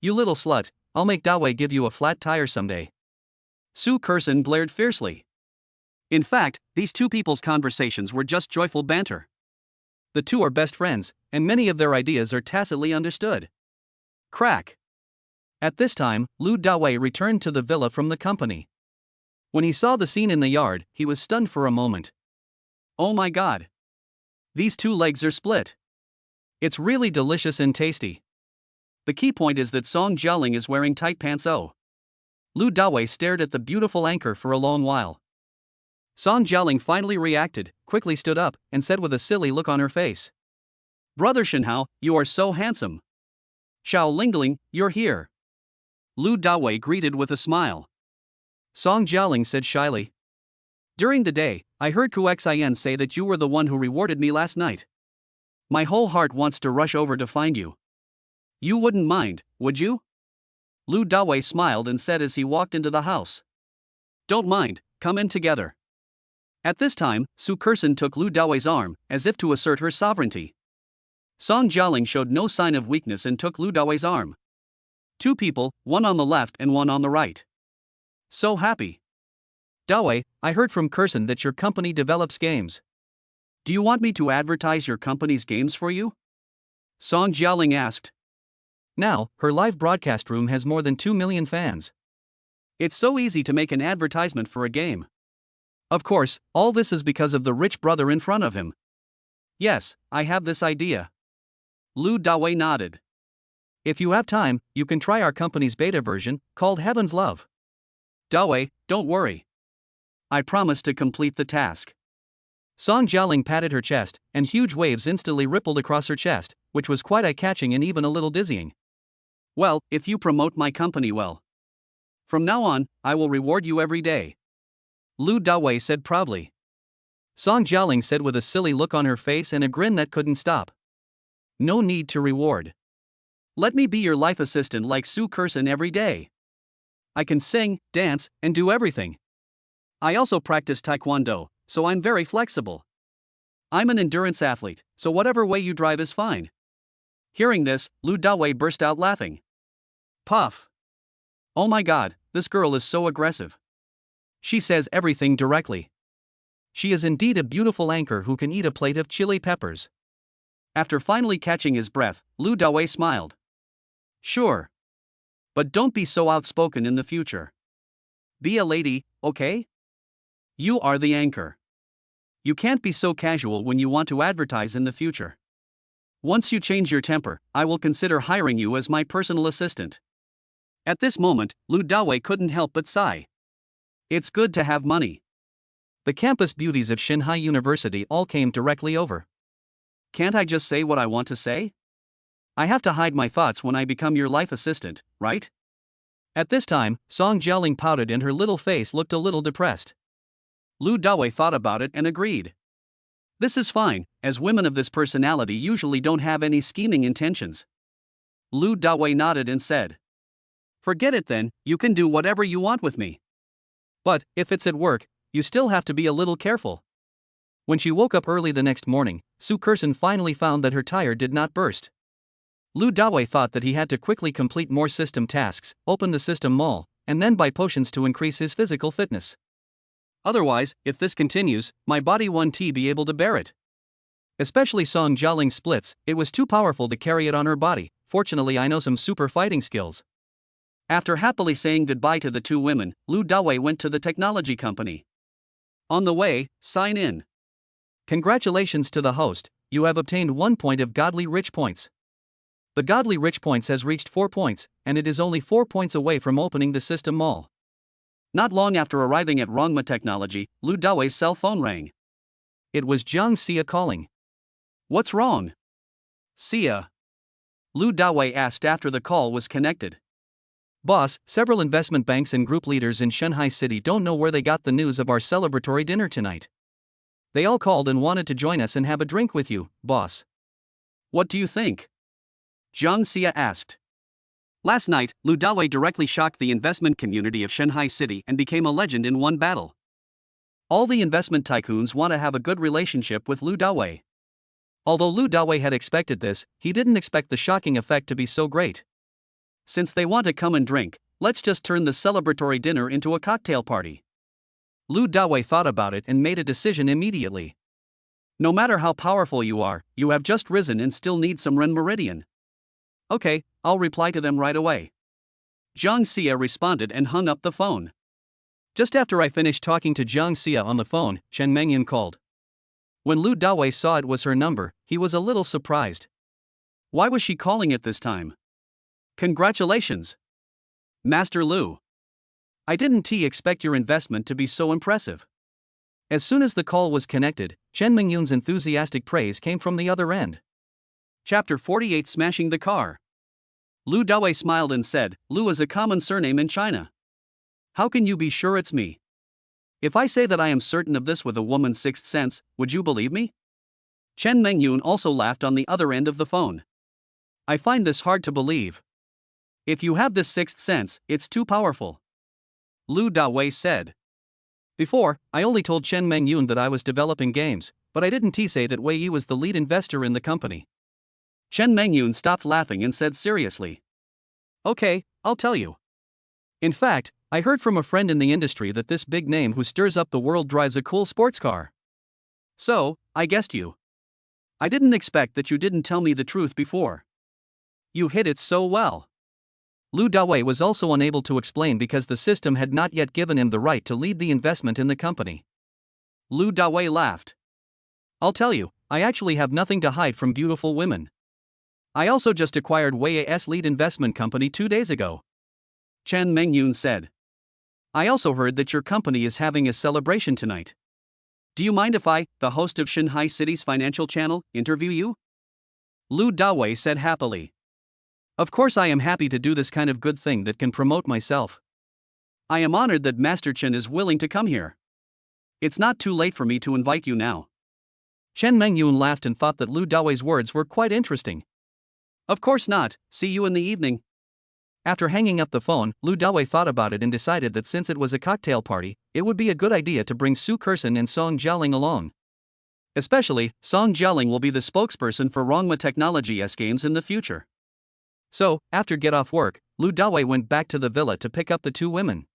You little slut, I'll make Dawei give you a flat tire someday. Su Kerson blared fiercely. In fact, these two people's conversations were just joyful banter. The two are best friends, and many of their ideas are tacitly understood. Crack. At this time, Lu Dawei returned to the villa from the company. When he saw the scene in the yard, he was stunned for a moment. Oh my god. These two legs are split. It's really delicious and tasty. The key point is that Song Jialing is wearing tight pants. Lu Dawei stared at the beautiful anchor for a long while. Song Jialing finally reacted, quickly stood up, and said with a silly look on her face. Brother Shenhao, you are so handsome. Xiao Lingling, you're here. Lu Dawei greeted with a smile. Song Jialing said shyly. During the day, I heard Kuxin say that you were the one who rewarded me last night. My whole heart wants to rush over to find you. You wouldn't mind, would you? Lu Dawei smiled and said as he walked into the house. Don't mind, come in together. At this time, Su Kerson took Lu Dawei's arm, as if to assert her sovereignty. Song Jialing showed no sign of weakness and took Lu Dawei's arm. Two people, one on the left and one on the right. So happy. Dawei, I heard from Kerson that your company develops games. Do you want me to advertise your company's games for you? Song Jialing asked. Now, her live broadcast room has more than 2 million fans. It's so easy to make an advertisement for a game. Of course, all this is because of the rich brother in front of him. Yes, I have this idea. Lu Dawei nodded. If you have time, you can try our company's beta version, called Heaven's Love. Dawei, don't worry. I promise to complete the task. Song Jialing patted her chest, and huge waves instantly rippled across her chest, which was quite eye-catching and even a little dizzying. Well, if you promote my company well. From now on, I will reward you every day. Lu Dawei said proudly. Song Jialing said with a silly look on her face and a grin that couldn't stop. No need to reward. Let me be your life assistant like Su Kerson every day. I can sing, dance, and do everything. I also practice Taekwondo, so I'm very flexible. I'm an endurance athlete, so whatever way you drive is fine. Hearing this, Lu Dawei burst out laughing. Puff. Oh my god, this girl is so aggressive. She says everything directly. She is indeed a beautiful anchor who can eat a plate of chili peppers. After finally catching his breath, Lu Dawei smiled. Sure. But don't be so outspoken in the future. Be a lady, okay? You are the anchor. You can't be so casual when you want to advertise in the future. Once you change your temper, I will consider hiring you as my personal assistant. At this moment, Lu Dawei couldn't help but sigh. It's good to have money. The campus beauties of Shanghai University all came directly over. Can't I just say what I want to say? I have to hide my thoughts when I become your life assistant, right? At this time, Song Jialing pouted and her little face looked a little depressed. Lu Dawei thought about it and agreed. This is fine, as women of this personality usually don't have any scheming intentions. Lu Dawei nodded and said, "Forget it then, you can do whatever you want with me. But, if it's at work, you still have to be a little careful." When she woke up early the next morning, Su Kerson finally found that her tire did not burst. Lu Dawei thought that he had to quickly complete more system tasks, open the system mall, and then buy potions to increase his physical fitness. Otherwise, if this continues, my body won't be able to bear it. Especially Song Jialing's splits, it was too powerful to carry it on her body. Fortunately, I know some super fighting skills. After happily saying goodbye to the two women, Lu Dawei went to the technology company. On the way, sign in. Congratulations to the host, you have obtained 1 point of Godly Rich points. The Godly Rich points has reached 4 points, and it is only 4 points away from opening the system mall. Not long after arriving at Rongma Technology, Lu Dawei's cell phone rang. It was Jiang Xia calling. What's wrong? Xia. Lu Dawei asked after the call was connected. Boss, several investment banks and group leaders in Shanghai City don't know where they got the news of our celebratory dinner tonight. They all called and wanted to join us and have a drink with you, boss. What do you think? Jiang Xia asked. Last night, Lu Dawei directly shocked the investment community of Shanghai City and became a legend in one battle. All the investment tycoons want to have a good relationship with Lu Dawei. Although Lu Dawei had expected this, he didn't expect the shocking effect to be so great. Since they want to come and drink, let's just turn the celebratory dinner into a cocktail party. Lu Dawei thought about it and made a decision immediately. No matter how powerful you are, you have just risen and still need some Ren Meridian. Okay, I'll reply to them right away. Jiang Xia responded and hung up the phone. Just after I finished talking to Jiang Xia on the phone, Chen Mengyun called. When Lu Dawei saw it was her number, he was a little surprised. Why was she calling at this time? Congratulations, Master Lu. I didn't expect your investment to be so impressive. As soon as the call was connected, Chen Mengyun's enthusiastic praise came from the other end. Chapter 48 Smashing the Car. Lu Dawei smiled and said, Lu is a common surname in China. How can you be sure it's me? If I say that I am certain of this with a woman's sixth sense, would you believe me? Chen Mengyun also laughed on the other end of the phone. I find this hard to believe. If you have this sixth sense, it's too powerful. Lu Dawei said. Before, I only told Chen Mengyun that I was developing games, but I didn't say that Wei Yi was the lead investor in the company. Chen Mengyun stopped laughing and said seriously. Okay, I'll tell you. In fact, I heard from a friend in the industry that this big name who stirs up the world drives a cool sports car. So, I guessed you. I didn't expect that you didn't tell me the truth before. You hit it so well. Lu Dawei was also unable to explain because the system had not yet given him the right to lead the investment in the company. Lu Dawei laughed. I'll tell you, I actually have nothing to hide from beautiful women. I also just acquired Wei Yi's lead investment company 2 days ago. Chen Mengyun said. I also heard that your company is having a celebration tonight. Do you mind if I, the host of Shanghai City's financial channel, interview you? Lu Dawei said happily. Of course I am happy to do this kind of good thing that can promote myself. I am honored that Master Chen is willing to come here. It's not too late for me to invite you now. Chen Mengyun laughed and thought that Lu Dawei's words were quite interesting. Of course not, see you in the evening. After hanging up the phone, Lu Dawei thought about it and decided that since it was a cocktail party, it would be a good idea to bring Su Kerson and Song Jialing along. Especially, Song Jialing will be the spokesperson for Rongma Technology's games in the future. So, after get off work, Lu Dawei went back to the villa to pick up the two women.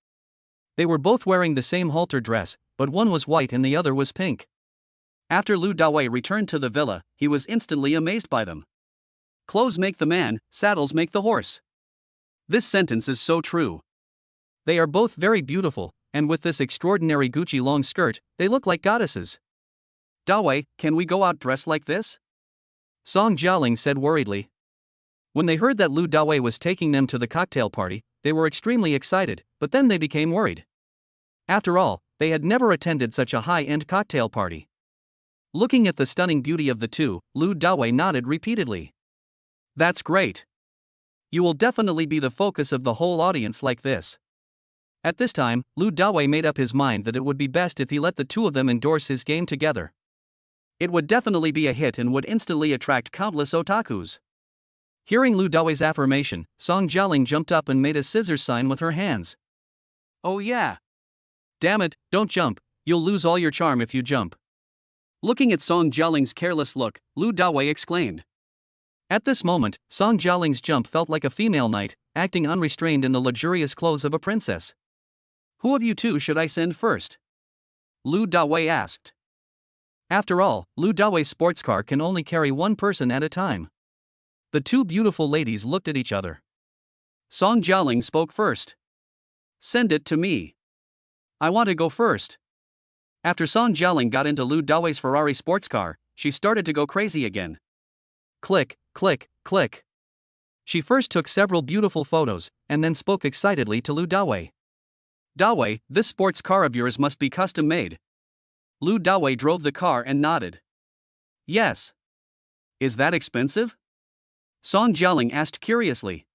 They were both wearing the same halter dress, but one was white and the other was pink. After Lu Dawei returned to the villa, he was instantly amazed by them. Clothes make the man, saddles make the horse. This sentence is so true. They are both very beautiful, and with this extraordinary Gucci long skirt, they look like goddesses. Dawei, can we go out dressed like this? Song Jialing said worriedly. When they heard that Lu Dawei was taking them to the cocktail party, they were extremely excited, but then they became worried. After all, they had never attended such a high-end cocktail party. Looking at the stunning beauty of the two, Lu Dawei nodded repeatedly. That's great. You will definitely be the focus of the whole audience like this. At this time, Lu Dawei made up his mind that it would be best if he let the two of them endorse his game together. It would definitely be a hit and would instantly attract countless otakus. Hearing Lu Dawei's affirmation, Song Jialing jumped up and made a scissors sign with her hands. Oh yeah. Damn it, don't jump, you'll lose all your charm if you jump. Looking at Song Jialing's careless look, Lu Dawei exclaimed. At this moment, Song Jialing's jump felt like a female knight, acting unrestrained in the luxurious clothes of a princess. Who of you two should I send first? Lu Dawei asked. After all, Lu Dawei's sports car can only carry one person at a time. The two beautiful ladies looked at each other. Song Jialing spoke first. Send it to me. I want to go first. After Song Jialing got into Lu Dawei's Ferrari sports car, she started to go crazy again. Click, click, click. She first took several beautiful photos, and then spoke excitedly to Lu Dawei. Dawei, this sports car of yours must be custom made. Lu Dawei drove the car and nodded. Yes. Is that expensive? Song Jialing asked curiously.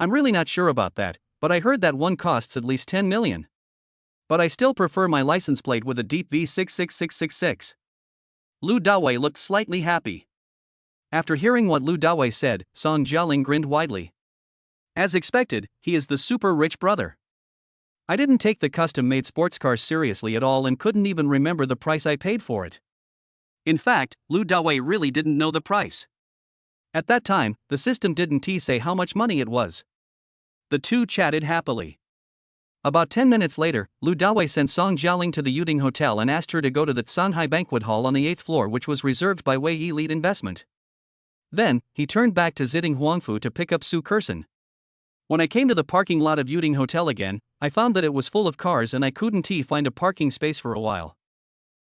I'm really not sure about that, but I heard that one costs at least 10 million. But I still prefer my license plate with a deep V66666. Lu Dawei looked slightly happy. After hearing what Lu Dawei said, Song Jialing grinned widely. As expected, he is the super rich brother. I didn't take the custom-made sports cars seriously at all and couldn't even remember the price I paid for it. In fact, Lu Dawei really didn't know the price. At that time, the system didn't say how much money it was. The two chatted happily. About 10 minutes later, Lu Dawei sent Song Jialing to the Yuding Hotel and asked her to go to the Tsanhai Banquet Hall on the 8th floor, which was reserved by Wei Yi Lead Investment. Then, he turned back to Ziding Huangfu to pick up Su Kersen. When I came to the parking lot of Yuding Hotel again, I found that it was full of cars and I couldn't find a parking space for a while.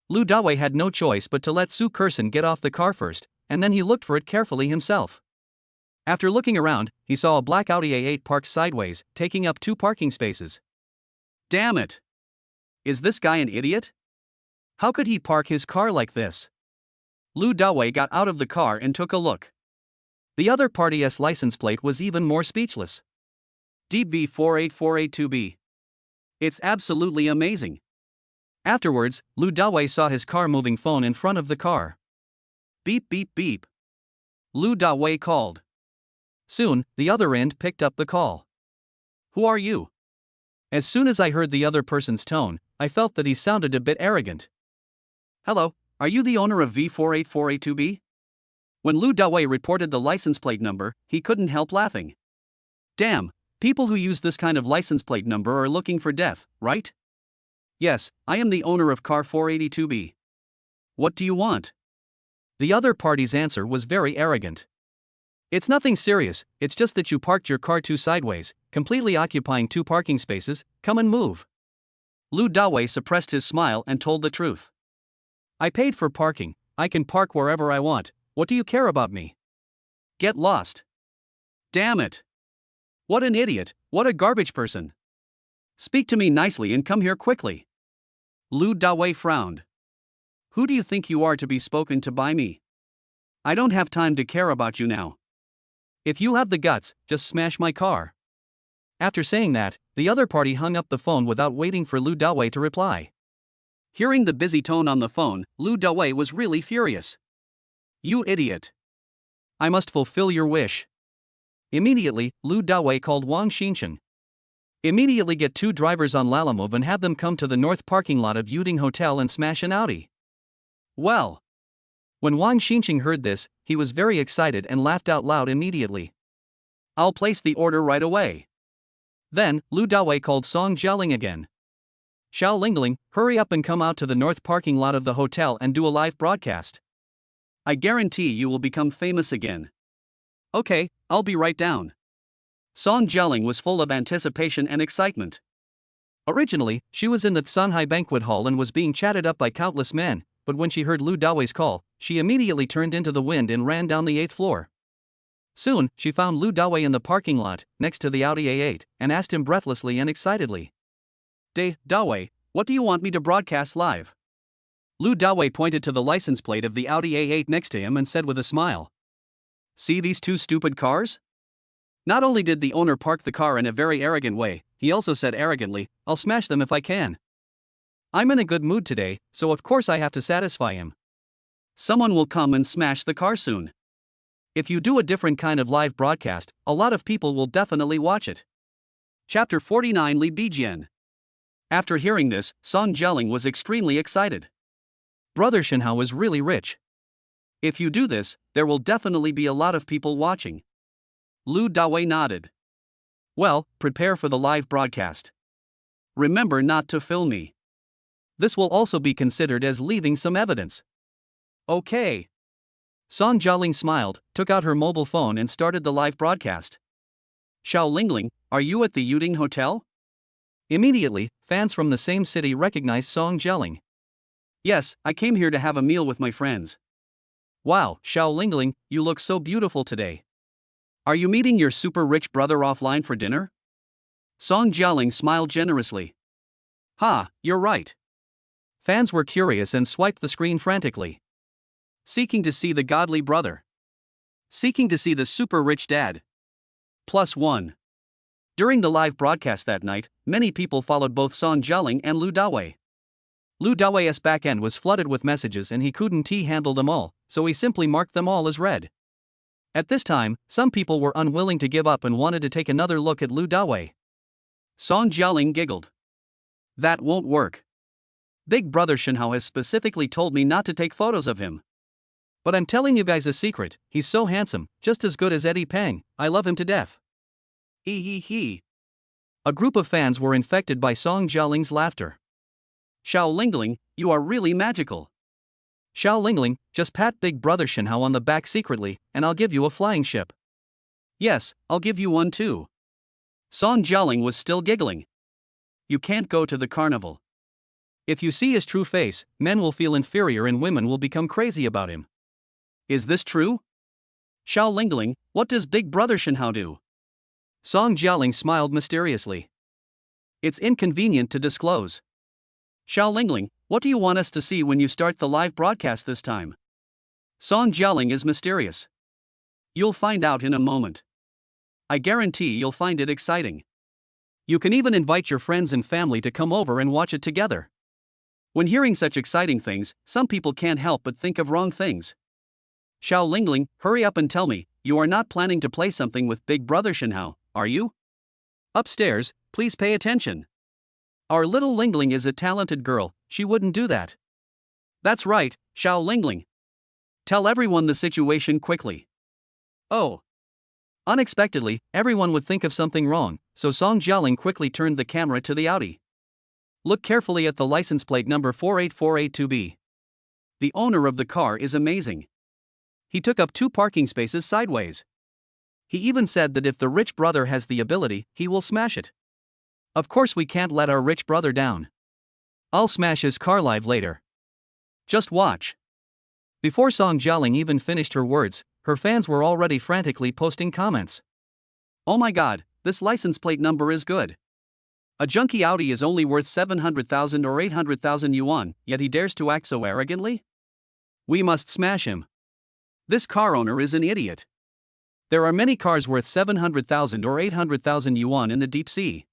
Lu Dawei had no choice but to let Su Kersen get off the car first, and then he looked for it carefully himself. After looking around, he saw a black Audi A8 parked sideways, taking up 2 parking spaces. Damn it! Is this guy an idiot? How could he park his car like this? Lu Dawei got out of the car and took a look. The other party's license plate was even more speechless. Deep V48482B. It's absolutely amazing. Afterwards, Lu Dawei saw his car-moving phone in front of the car. Beep beep beep. Lu Dawei called. Soon, the other end picked up the call. Who are you? As soon as I heard the other person's tone, I felt that he sounded a bit arrogant. Hello, are you the owner of V48482B? When Lu Dawei reported the license plate number, he couldn't help laughing. Damn, people who use this kind of license plate number are looking for death, right? Yes, I am the owner of car 482B. What do you want? The other party's answer was very arrogant. It's nothing serious, it's just that you parked your car too sideways, completely occupying 2 parking spaces. Come and move. Lu Dawei suppressed his smile and told the truth. I paid for parking, I can park wherever I want, what do you care about me? Get lost. Damn it. What an idiot, what a garbage person. Speak to me nicely and come here quickly. Lu Dawei frowned. Who do you think you are to be spoken to by me? I don't have time to care about you now. If you have the guts, just smash my car. After saying that, the other party hung up the phone without waiting for Lu Dawei to reply. Hearing the busy tone on the phone, Lu Dawei was really furious. You idiot. I must fulfill your wish. Immediately, Lu Dawei called Wang Xinshan. Immediately get 2 drivers on Lalamove and have them come to the north parking lot of Yuding Hotel and smash an Audi. Well. When Wang Xinshan heard this, he was very excited and laughed out loud immediately. I'll place the order right away. Then, Lu Dawei called Song Jialing again. Xiao Lingling, hurry up and come out to the north parking lot of the hotel and do a live broadcast. I guarantee you will become famous again. Okay, I'll be right down. Song Jialing was full of anticipation and excitement. Originally, she was in the Tsanhai Banquet Hall and was being chatted up by countless men, but when she heard Lu Dawei's call, she immediately turned into the wind and ran down the 8th floor. Soon, she found Lu Dawei in the parking lot, next to the Audi A8, and asked him breathlessly and excitedly. Dawei, What do you want me to broadcast live? Lu Dawei pointed to the license plate of the Audi A8 next to him and said with a smile. See these two stupid cars? Not only did the owner park the car in a very arrogant way, he also said arrogantly, I'll smash them if I can. I'm in a good mood today, so of course I have to satisfy him. Someone will come and smash the car soon. If you do a different kind of live broadcast, a lot of people will definitely watch it. Chapter 49 Li Bijian. After hearing this, Song Jialing was extremely excited. Brother Shenhao is really rich. If you do this, there will definitely be a lot of people watching. Lu Dawei nodded. Well, prepare for the live broadcast. Remember not to film me. This will also be considered as leaving some evidence. Okay. Song Jialing smiled, took out her mobile phone and started the live broadcast. Xiao Lingling, are you at the Yuding Hotel? Immediately, fans from the same city recognized Song Jialing. Yes, I came here to have a meal with my friends. Wow, Xiao Lingling, you look so beautiful today. Are you meeting your super rich brother offline for dinner? Song Jialing smiled generously. Ha, you're right. Fans were curious and swiped the screen frantically. Seeking to see the godly brother. Seeking to see the super rich dad. +1. During the live broadcast that night, many people followed both Song Jialing and Lu Dawei. Lu Dawei's backend was flooded with messages and he couldn't handle them all, so he simply marked them all as read. At this time, some people were unwilling to give up and wanted to take another look at Lu Dawei. Song Jialing giggled. That won't work. Big brother Shenhao has specifically told me not to take photos of him. But I'm telling you guys a secret, he's so handsome, just as good as Eddie Peng, I love him to death. He. A group of fans were infected by Song Jialing's laughter. Xiao Lingling, you are really magical. Xiao Lingling, just pat big brother Shenhao on the back secretly, and I'll give you a flying ship. Yes, I'll give you one too. Song Jialing was still giggling. You can't go to the carnival. If you see his true face, men will feel inferior and women will become crazy about him. Is this true? Xiao Lingling, what does big brother Shenhao do? Song Jialing smiled mysteriously. It's inconvenient to disclose. Xiao Lingling, what do you want us to see when you start the live broadcast this time? Song Jialing is mysterious. You'll find out in a moment. I guarantee you'll find it exciting. You can even invite your friends and family to come over and watch it together. When hearing such exciting things, some people can't help but think of wrong things. Xiao Lingling, hurry up and tell me, you are not planning to play something with big brother Shenhao, are you? Upstairs, please pay attention. Our little Lingling is a talented girl, she wouldn't do that. That's right, Xiao Lingling. Tell everyone the situation quickly. Oh. Unexpectedly, everyone would think of something wrong, so Song Jialing quickly turned the camera to the Audi. Look carefully at the license plate number 48482B. The owner of the car is amazing. He took up 2 parking spaces sideways. He even said that if the rich brother has the ability, he will smash it. Of course we can't let our rich brother down. I'll smash his car live later. Just watch. Before Song Jialing even finished her words, her fans were already frantically posting comments. Oh my god, this license plate number is good. A junky Audi is only worth 700,000 or 800,000 yuan, yet he dares to act so arrogantly? We must smash him. This car owner is an idiot. There are many cars worth 700,000 or 800,000 yuan in the deep sea.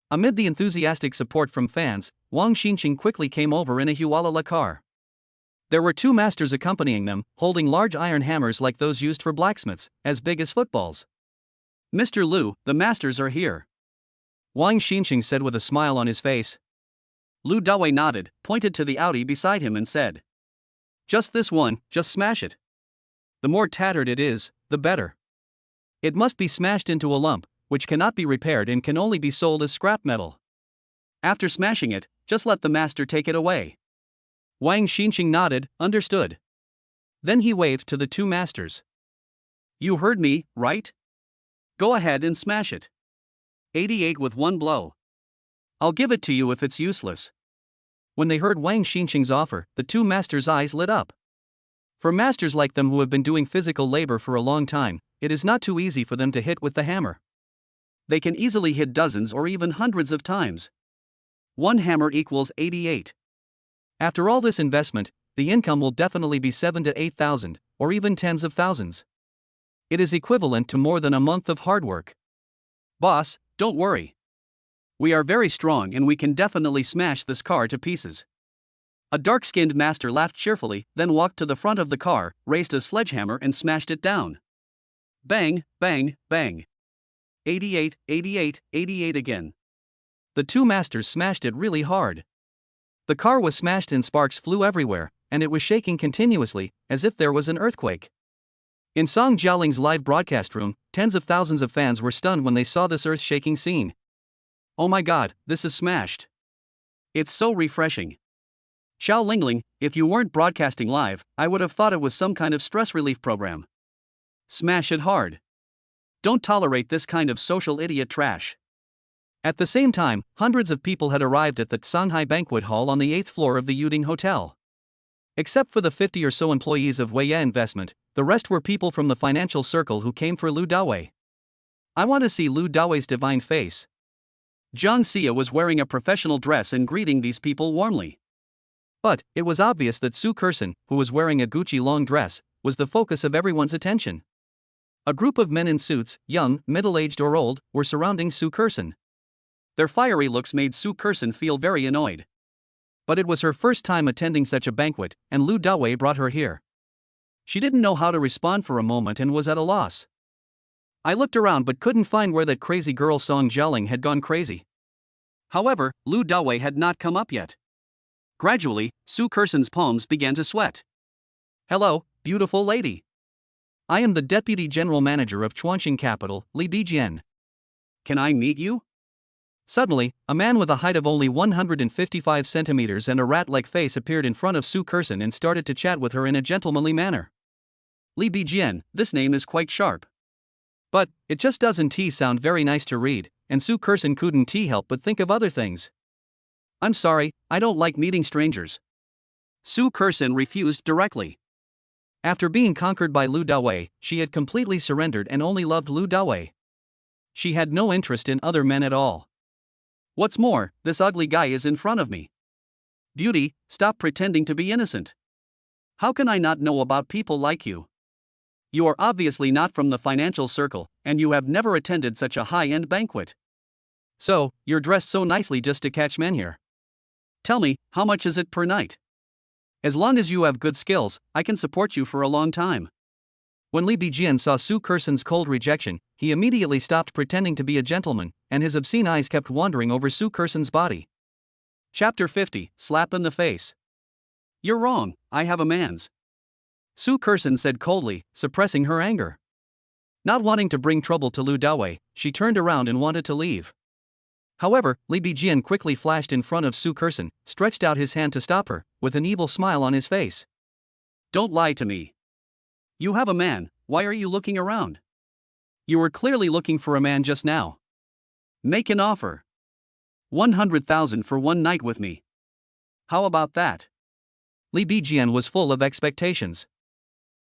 Amid the enthusiastic support from fans, Wang Xinqing quickly came over in a Hualala car. There were 2 masters accompanying them, holding large iron hammers like those used for blacksmiths, as big as footballs. Mr. Lu, the masters are here. Wang Xinqing said with a smile on his face. Lu Dawei nodded, pointed to the Audi beside him and said. Just this one, just smash it. The more tattered it is, the better. It must be smashed into a lump, which cannot be repaired and can only be sold as scrap metal. After smashing it, just let the master take it away. Wang Xinqing nodded, understood. Then he waved to the 2 masters. You heard me, right? Go ahead and smash it. 88 with 1 blow. I'll give it to you if it's useless. When they heard Wang Xinqing's offer, the 2 masters' eyes lit up. For masters like them who have been doing physical labor for a long time, it is not too easy for them to hit with the hammer. They can easily hit dozens or even hundreds of times. 1 hammer equals 88. After all this investment, the income will definitely be 7 to 8,000, or even tens of thousands. It is equivalent to more than a month of hard work. Boss, don't worry. We are very strong and we can definitely smash this car to pieces. A dark-skinned master laughed cheerfully, then walked to the front of the car, raised a sledgehammer and smashed it down. Bang, bang, bang. 88, 88, 88 again. The two masters smashed it really hard. The car was smashed and sparks flew everywhere, and it was shaking continuously, as if there was an earthquake. In Song Jiaoling's live broadcast room, tens of thousands of fans were stunned when they saw this earth-shaking scene. Oh my god, this is smashed. It's so refreshing. Xiao Lingling, if you weren't broadcasting live, I would have thought it was some kind of stress relief program. Smash it hard. Don't tolerate this kind of social idiot trash. At the same time, hundreds of people had arrived at the Shanghai Banquet Hall on the 8th floor of the Yuding Hotel. Except for the 50 or so employees of Weiye Investment, the rest were people from the financial circle who came for Lu Dawei. I want to see Lu Dawei's divine face. Zhang Xia was wearing a professional dress and greeting these people warmly. But it was obvious that Su Kerson, who was wearing a Gucci long dress, was the focus of everyone's attention. A group of men in suits, young, middle-aged or old, were surrounding Su Kerson. Their fiery looks made Su Kerson feel very annoyed. But it was her first time attending such a banquet, and Lu Dawei brought her here. She didn't know how to respond for a moment and was at a loss. I looked around but couldn't find where that crazy girl Song Jiaoling had gone crazy. However, Lu Dawei had not come up yet. Gradually, Su Kerson's palms began to sweat. Hello, beautiful lady. I am the Deputy General Manager of Chuanxing Capital, Li Bijian. Can I meet you? Suddenly, a man with a height of only 155 centimeters and a rat-like face appeared in front of Su Kerson and started to chat with her in a gentlemanly manner. Li Bijian, this name is quite sharp. But it just doesn't sound very nice to read, and Su Kerson couldn't help but think of other things. I'm sorry, I don't like meeting strangers. Su Kerson refused directly. After being conquered by Lu Dawei, she had completely surrendered and only loved Lu Dawei. She had no interest in other men at all. What's more, this ugly guy is in front of me. Beauty, stop pretending to be innocent. How can I not know about people like you? You are obviously not from the financial circle, and you have never attended such a high-end banquet. So, you're dressed so nicely just to catch men here. Tell me, how much is it per night? As long as you have good skills, I can support you for a long time. When Li Bijian saw Su Kerson's cold rejection, he immediately stopped pretending to be a gentleman, and his obscene eyes kept wandering over Su Kerson's body. Chapter 50, Slap in the Face. You're wrong, I have a man's. Su Kerson said coldly, suppressing her anger. Not wanting to bring trouble to Lu Dawei, she turned around and wanted to leave. However, Li Bijian quickly flashed in front of Su Kerson, stretched out his hand to stop her, with an evil smile on his face. Don't lie to me. You have a man, why are you looking around? You were clearly looking for a man just now. Make an offer. 100,000 for one night with me. How about that? Li Bijian was full of expectations.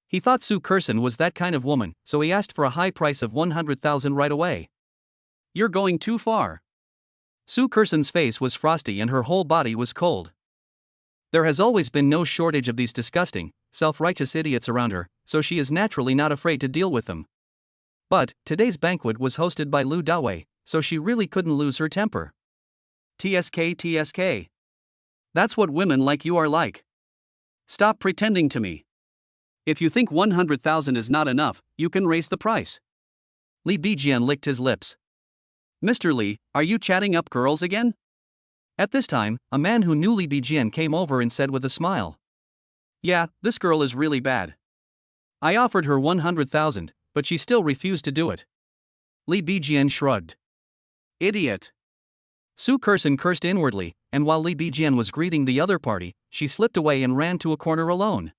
He thought Su Kerson was that kind of woman, so he asked for a high price of 100,000 right away. You're going too far. Su Kerson's face was frosty and her whole body was cold. There has always been no shortage of these disgusting, self-righteous idiots around her, so she is naturally not afraid to deal with them. But today's banquet was hosted by Lu Dawei, so she really couldn't lose her temper. TSK TSK. That's what women like you are like. Stop pretending to me. If you think 100,000 is not enough, you can raise the price. Li Bijian licked his lips. Mr. Li, are you chatting up girls again? At this time, a man who knew Li Bijian came over and said with a smile. Yeah, this girl is really bad. I offered her 100,000, but she still refused to do it. Li Bijian shrugged. Idiot. Su Kerson cursed inwardly, and while Li Bijian was greeting the other party, she slipped away and ran to a corner alone.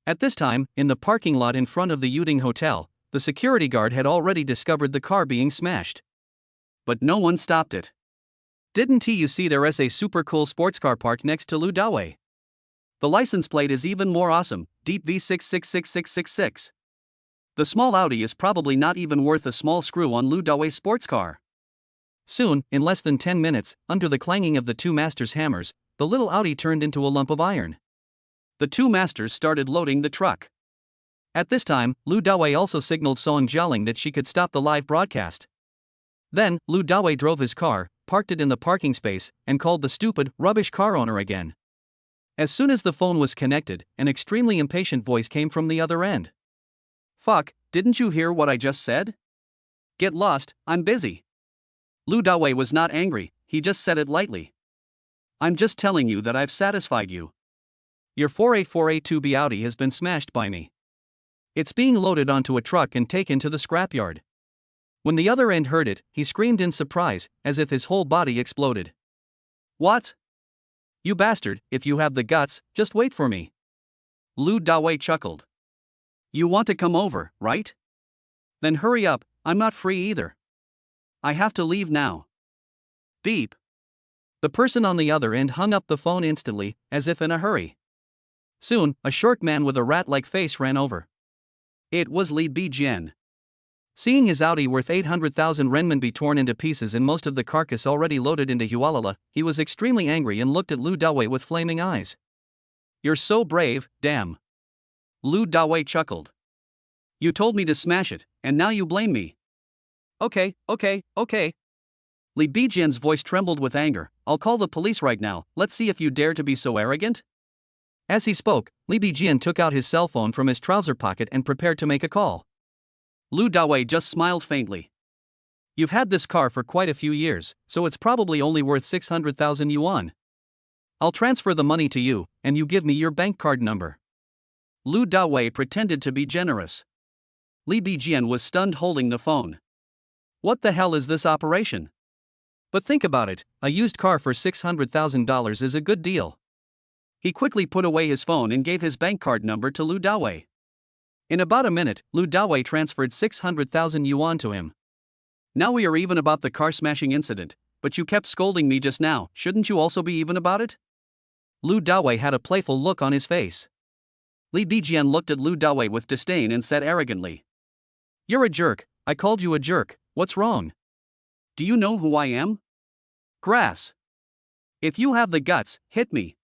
At this time, in the parking lot in front of the Yuding Hotel, the security guard had already discovered the car being smashed. But no one stopped it. Didn't you see there is a super cool sports car parked next to Lu Dawei? The license plate is even more awesome, Deep V666666. The small Audi is probably not even worth a small screw on Lu Dawei's sports car. Soon, in less than 10 minutes, under the clanging of the two masters' hammers, the little Audi turned into a lump of iron. The two masters started loading the truck. At this time, Lu Dawei also signaled Song Jialing that she could stop the live broadcast. Then, Lu Dawei drove his car, parked it in the parking space, and called the stupid, rubbish car owner again. As soon as the phone was connected, an extremely impatient voice came from the other end. "Fuck, didn't you hear what I just said? Get lost, I'm busy." Lu Dawei was not angry, he just said it lightly. "I'm just telling you that I've satisfied you. Your 48482B Audi has been smashed by me. It's being loaded onto a truck and taken to the scrapyard." When the other end heard it, he screamed in surprise, as if his whole body exploded. "What? You bastard, if you have the guts, just wait for me." Lu Dawei chuckled. "You want to come over, right? Then hurry up, I'm not free either. I have to leave now." Beep. The person on the other end hung up the phone instantly, as if in a hurry. Soon, a short man with a rat-like face ran over. It was Li Bijian. Seeing his Audi worth 800,000 renminbi torn into pieces and most of the carcass already loaded into Hualala, he was extremely angry and looked at Lu Dawei with flaming eyes. "You're so brave, damn." Lu Dawei chuckled. "You told me to smash it, and now you blame me." Okay. Li Bijian's voice trembled with anger. "I'll call the police right now, let's see if you dare to be so arrogant." As he spoke, Li Bijian took out his cell phone from his trouser pocket and prepared to make a call. Lu Dawei just smiled faintly. "You've had this car for quite a few years, so it's probably only worth 600,000 yuan. I'll transfer the money to you, and you give me your bank card number." Lu Dawei pretended to be generous. Li Bijian was stunned holding the phone. What the hell is this operation? But think about it, a used car for $600,000 is a good deal. He quickly put away his phone and gave his bank card number to Lu Dawei. In about a minute, Lu Dawei transferred 600,000 yuan to him. "Now we are even about the car smashing incident, but you kept scolding me just now, shouldn't you also be even about it?" Lu Dawei had a playful look on his face. Li Bijian looked at Lu Dawei with disdain and said arrogantly, "You're a jerk, I called you a jerk, what's wrong? Do you know who I am? Grass. If you have the guts, hit me."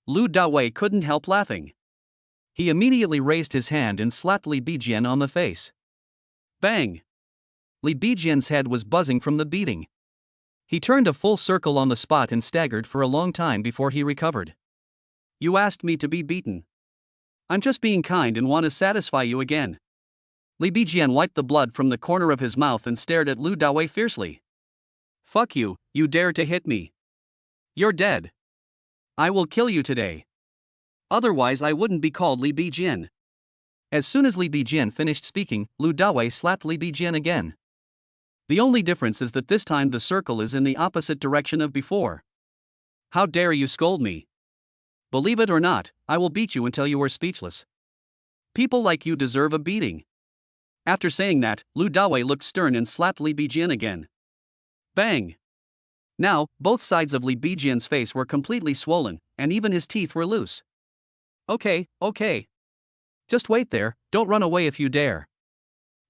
Lu Dawei couldn't help laughing. He immediately raised his hand and slapped Li Bijian on the face. Bang! Li Bijian's head was buzzing from the beating. He turned a full circle on the spot and staggered for a long time before he recovered. "You asked me to be beaten. I'm just being kind and want to satisfy you again." Li Bijian wiped the blood from the corner of his mouth and stared at Lu Dawei fiercely. "Fuck you, you dare to hit me. You're dead. I will kill you today. Otherwise I wouldn't be called Li Bijian." As soon as Li Bijian finished speaking, Lu Dawei slapped Li Bijian again. The only difference is that this time the circle is in the opposite direction of before. "How dare you scold me? Believe it or not, I will beat you until you are speechless. People like you deserve a beating." After saying that, Lu Dawei looked stern and slapped Li Bijian again. Bang! Now, both sides of Li Bijian's face were completely swollen, and even his teeth were loose. Okay. Just wait there, don't run away if you dare."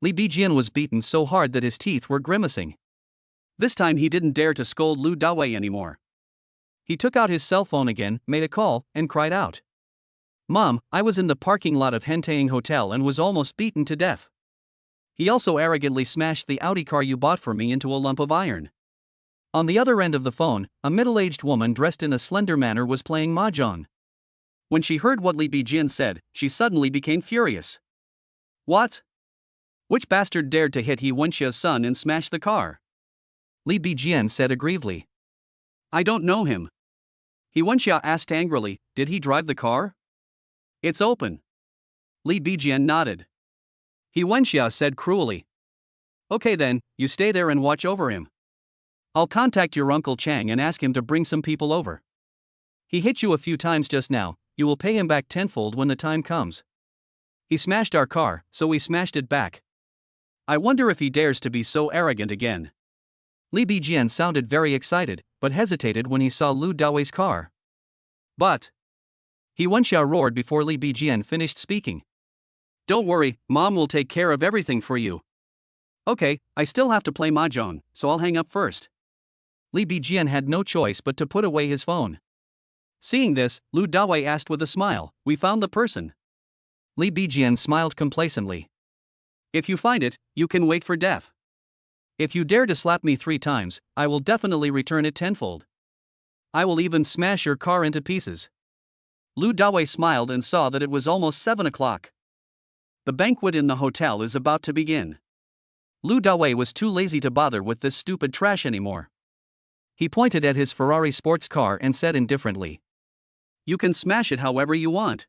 Li Bijian was beaten so hard that his teeth were grimacing. This time he didn't dare to scold Lu Dawei anymore. He took out his cell phone again, made a call, and cried out. "Mom, I was in the parking lot of Hentaying Hotel and was almost beaten to death. He also arrogantly smashed the Audi car you bought for me into a lump of iron." On the other end of the phone, a middle-aged woman dressed in a slender manner was playing mahjong. When she heard what Li Bijian said, she suddenly became furious. "What? Which bastard dared to hit He Wenxia's son and smash the car?" Li Bijian said aggrievedly. "I don't know him." He Wenxia asked angrily, "Did he drive the car?" "It's open." Li Bijian nodded. He Wenxia said cruelly. "Okay then, you stay there and watch over him. I'll contact your Uncle Chang and ask him to bring some people over. He hit you a few times just now, you will pay him back tenfold when the time comes. He smashed our car, so we smashed it back. I wonder if he dares to be so arrogant again." Li Bijian sounded very excited, but hesitated when he saw Lu Dawei's car. "But..." He Wenxia roared before Li Bijian finished speaking. "Don't worry, Mom will take care of everything for you. Okay, I still have to play mahjong, so I'll hang up first." Li Bijian had no choice but to put away his phone. Seeing this, Lu Dawei asked with a smile, "We found the person." Li Bijian smiled complacently. "If you find it, you can wait for death. If you dare to slap me 3 times, I will definitely return it tenfold. I will even smash your car into pieces." Lu Dawei smiled and saw that it was almost 7 o'clock. The banquet in the hotel is about to begin. Lu Dawei was too lazy to bother with this stupid trash anymore. He pointed at his Ferrari sports car and said indifferently, "You can smash it however you want.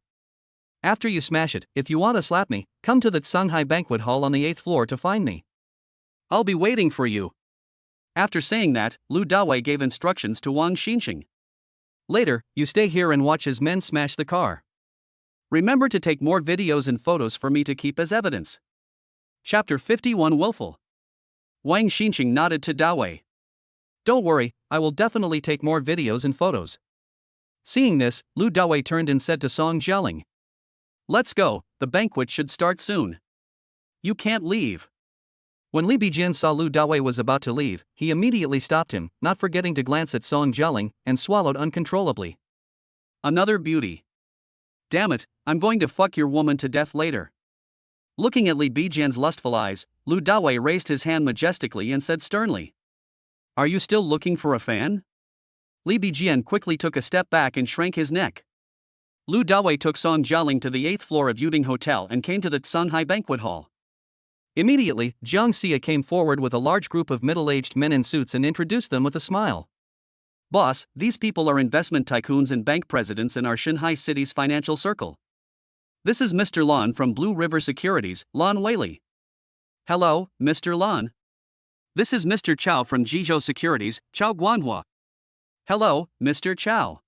After you smash it, if you want to slap me, come to the Shanghai Banquet Hall on the 8th floor to find me. I'll be waiting for you." After saying that, Lu Dawei gave instructions to Wang Xinxing. "Later, you stay here and watch his men smash the car. Remember to take more videos and photos for me to keep as evidence." Chapter 51 Willful. Wang Xinxing nodded to Dawei. "Don't worry, I will definitely take more videos and photos." Seeing this, Lu Dawei turned and said to Song Jialing, "Let's go, the banquet should start soon. You can't leave." When Li Bijian saw Lu Dawei was about to leave, he immediately stopped him, not forgetting to glance at Song Jialing, and swallowed uncontrollably. "Another beauty. Damn it, I'm going to fuck your woman to death later." Looking at Li Bijian's lustful eyes, Lu Dawei raised his hand majestically and said sternly, "Are you still looking for a fan?" Li Bijian quickly took a step back and shrank his neck. Lu Dawei took Song Jialing to the 8th floor of Yuding Hotel and came to the Shanghai Banquet Hall. Immediately, Jiang Xia came forward with a large group of middle-aged men in suits and introduced them with a smile. "Boss, these people are investment tycoons and bank presidents in our Shanghai city's financial circle. This is Mr. Lan from Blue River Securities, Lan Weili." "Hello, Mr. Lan. This is Mr. Chao from Jizhou Securities, Chao Guanhua." "Hello, Mr. Chao.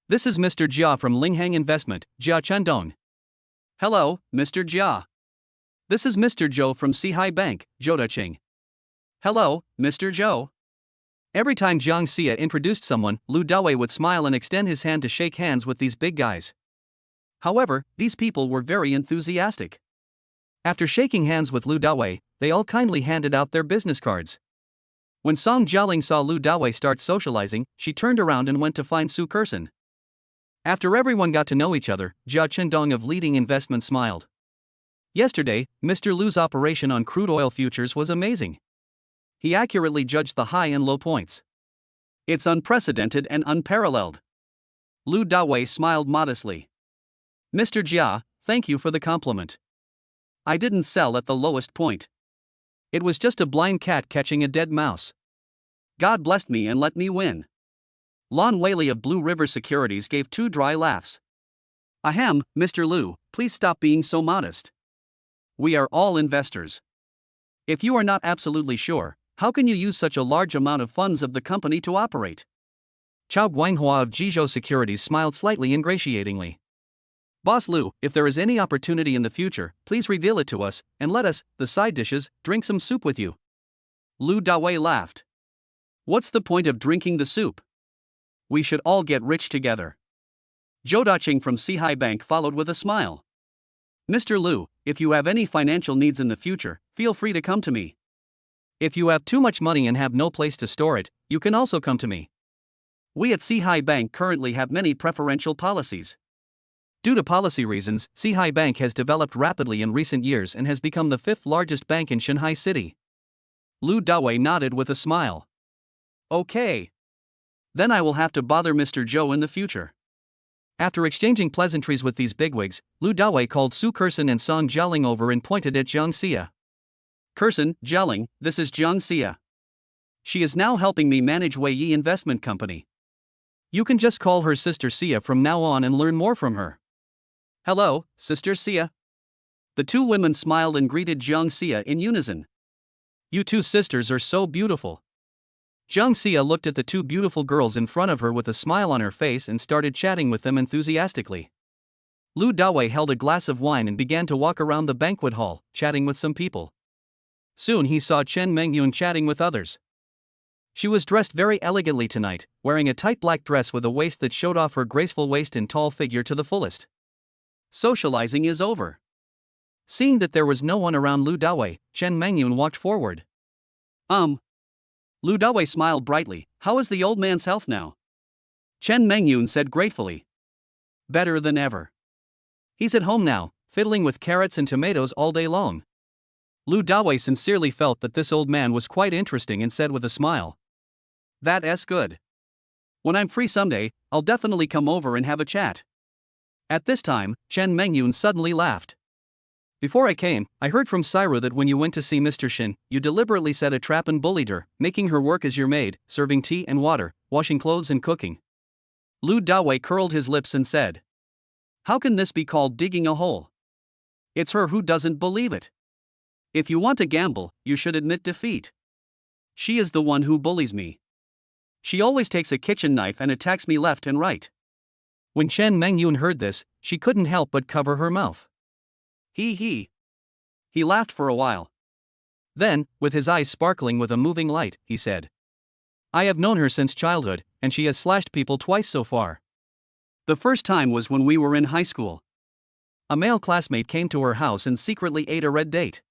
This is Mr. Jia from Linghang Investment, Jia Chendong." "Hello, Mr. Jia. This is Mr. Zhou from Sihai Bank, Zhou Daqing." "Hello, Mr. Zhou." Every time Jiang Xia introduced someone, Lu Dawei would smile and extend his hand to shake hands with these big guys. However, these people were very enthusiastic. After shaking hands with Lu Dawei, they all kindly handed out their business cards. When Song Jialing saw Lu Dawei start socializing, she turned around and went to find Su Kersen. After everyone got to know each other, Jia Chendong of Leading Investment smiled. Yesterday, Mr. Lu's operation on crude oil futures was amazing. He accurately judged the high and low points. It's unprecedented and unparalleled. Lu Dawei smiled modestly. "Mr. Jia, thank you for the compliment. I didn't sell at the lowest point. It was just a blind cat catching a dead mouse. God blessed me and let me win." Lan Weili of Blue River Securities gave 2 dry laughs. "Ahem, Mr. Lu, please stop being so modest. We are all investors. If you are not absolutely sure, how can you use such a large amount of funds of the company to operate?" Chao Guanghua of Jizhou Securities smiled slightly ingratiatingly. "Boss Lu, if there is any opportunity in the future, please reveal it to us, and let us, the side dishes, drink some soup with you." Lu Dawei laughed. "What's the point of drinking the soup? We should all get rich together." Zhou Daqing from Sihai Bank followed with a smile. "Mr. Lu, if you have any financial needs in the future, feel free to come to me. If you have too much money and have no place to store it, you can also come to me. We at Sihai Bank currently have many preferential policies." Due to policy reasons, Sihai Bank has developed rapidly in recent years and has become the 5th largest bank in Shanghai City. Lu Dawei nodded with a smile. "Okay. Then I will have to bother Mr. Zhou in the future." After exchanging pleasantries with these bigwigs, Lu Dawei called Su Kersen and Song Jialing over and pointed at Jiang Xia. "Kersen, Jialing, this is Jiang Xia. She is now helping me manage Wei Yi Investment Company. You can just call her Sister Xia from now on and learn more from her." "Hello, Sister Xia." The 2 women smiled and greeted Jiang Xia in unison. "You 2 sisters are so beautiful." Jiang Xia looked at the 2 beautiful girls in front of her with a smile on her face and started chatting with them enthusiastically. Lu Dawei held a glass of wine and began to walk around the banquet hall, chatting with some people. Soon he saw Chen Mengyun chatting with others. She was dressed very elegantly tonight, wearing a tight black dress with a waist that showed off her graceful waist and tall figure to the fullest. Socializing is over. Seeing that there was no one around Lu Dawei, Chen Mengyun walked forward. Lu Dawei smiled brightly. How is the old man's health now? Chen Mengyun said gratefully. Better than ever. He's at home now, fiddling with carrots and tomatoes all day long. Lu Dawei sincerely felt that this old man was quite interesting and said with a smile. That's good. When I'm free someday, I'll definitely come over and have a chat. At this time, Chen Mengyun suddenly laughed. Before I came, I heard from Syra that when you went to see Mr. Shin, you deliberately set a trap and bullied her, making her work as your maid, serving tea and water, washing clothes and cooking. Lu Dawei curled his lips and said. How can this be called digging a hole? It's her who doesn't believe it. If you want to gamble, you should admit defeat. She is the one who bullies me. She always takes a kitchen knife and attacks me left and right. When Chen Mengyun heard this, she couldn't help but cover her mouth. He laughed for a while. Then, with his eyes sparkling with a moving light, he said. I have known her since childhood, and she has slashed people twice so far. The first time was when we were in high school. A male classmate came to her house and secretly ate a red date.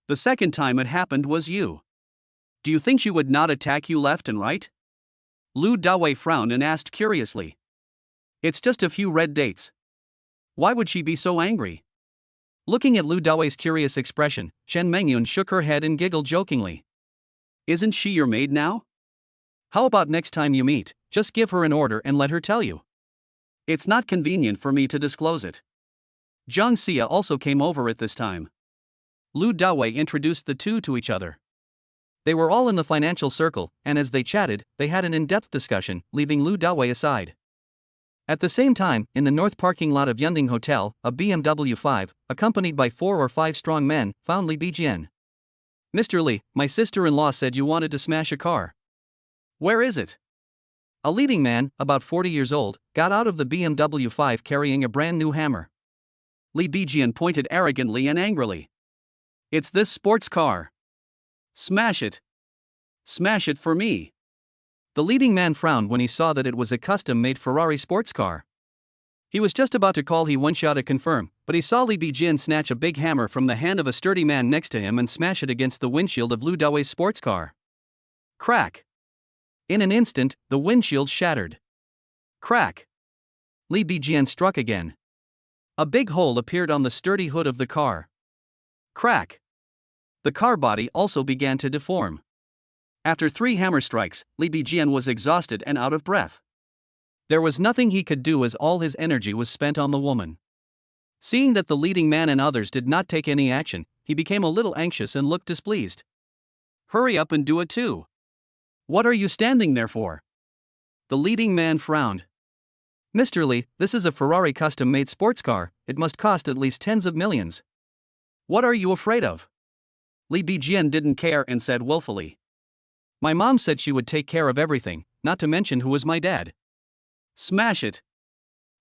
The second time it happened was you. Do you think she would not attack you left and right? Lu Dawei frowned and asked curiously. It's just a few red dates. Why would she be so angry? Looking at Lu Dawei's curious expression, Chen Mengyun shook her head and giggled jokingly. Isn't she your maid now? How about next time you meet, just give her an order and let her tell you? It's not convenient for me to disclose it. Zhang Xia also came over at this time. Lu Dawei introduced the two to each other. They were all in the financial circle, and as they chatted, they had an in-depth discussion, leaving Lu Dawei aside. At the same time, in the north parking lot of Yunding Hotel, a BMW 5, accompanied by 4 or 5 strong men, found Li Bijian. Mr. Li, my sister-in-law said you wanted to smash a car. Where is it? A leading man, about 40 years old, got out of the BMW 5 carrying a brand new hammer. Li Bijian pointed arrogantly and angrily. It's this sports car. Smash it. Smash it for me. The leading man frowned when he saw that it was a custom-made Ferrari sports car. He was just about to call He Wenxia to confirm, but he saw Li Bijin snatch a big hammer from the hand of a sturdy man next to him and smash it against the windshield of Lu Dawei's sports car. Crack. In an instant, the windshield shattered. Crack. Li Bijian struck again. A big hole appeared on the sturdy hood of the car. Crack. The car body also began to deform. After 3 hammer strikes, Li Bijian was exhausted and out of breath. There was nothing he could do as all his energy was spent on the woman. Seeing that the leading man and others did not take any action, he became a little anxious and looked displeased. Hurry up and do it too. What are you standing there for? The leading man frowned. Mr. Li, this is a Ferrari custom-made sports car, it must cost at least tens of millions. What are you afraid of? Li Bijian didn't care and said willfully. My mom said she would take care of everything, not to mention who was my dad. Smash it.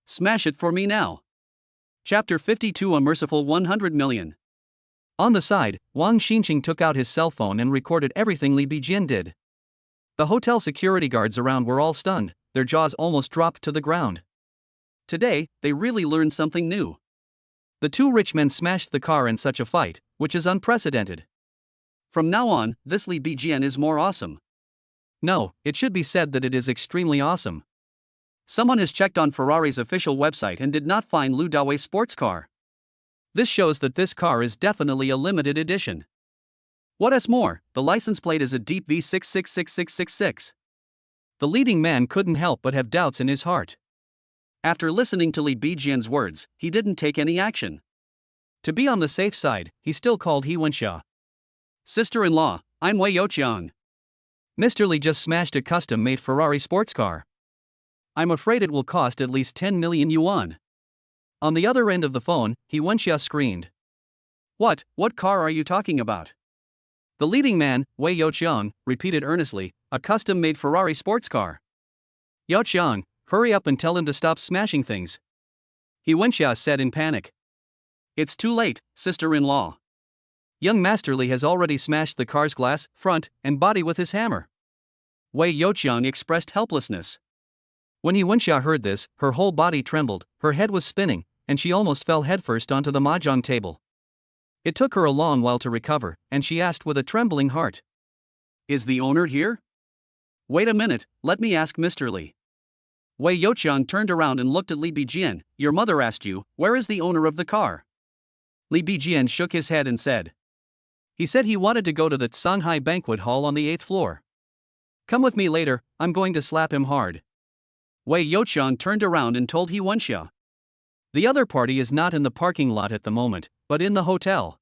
Smash it for me now. Chapter 52 A Merciful 100 Million. On the side, Wang Xinqing took out his cell phone and recorded everything Li Bijian did. The hotel security guards around were all stunned, their jaws almost dropped to the ground. Today, they really learned something new. The 2 rich men smashed the car in such a fight, which is unprecedented. From now on, this Li Bijian is more awesome. No, it should be said that it is extremely awesome. Someone has checked on Ferrari's official website and did not find Lu Dawei's sports car. This shows that this car is definitely a limited edition. What's more, the license plate is a deep V666666. The leading man couldn't help but have doubts in his heart. After listening to Li Bijian's words, he didn't take any action. To be on the safe side, he still called He Wenxia. Sister-in-law, I'm Wei Youqiang. Mr. Li just smashed a custom-made Ferrari sports car. I'm afraid it will cost at least 10 million yuan. On the other end of the phone, He Wenxia screamed. What car are you talking about? The leading man, Wei Youqiang, repeated earnestly, a custom-made Ferrari sports car. Youqiang, hurry up and tell him to stop smashing things. He Wenxia said in panic. It's too late, sister-in-law. Young Master Li has already smashed the car's glass, front, and body with his hammer. Wei Youqiang expressed helplessness. When He Wenxia heard this, her whole body trembled, her head was spinning, and she almost fell headfirst onto the mahjong table. It took her a long while to recover, and she asked with a trembling heart. Is the owner here? Wait a minute, let me ask Mr. Li. Wei Youqiang turned around and looked at Li Bijian. Your mother asked you, where is the owner of the car? Li Bijian shook his head and said. He said he wanted to go to the Shanghai banquet hall on the 8th floor. Come with me later, I'm going to slap him hard. Wei Youqiang turned around and told He Wenxia. The other party is not in the parking lot at the moment, but in the hotel.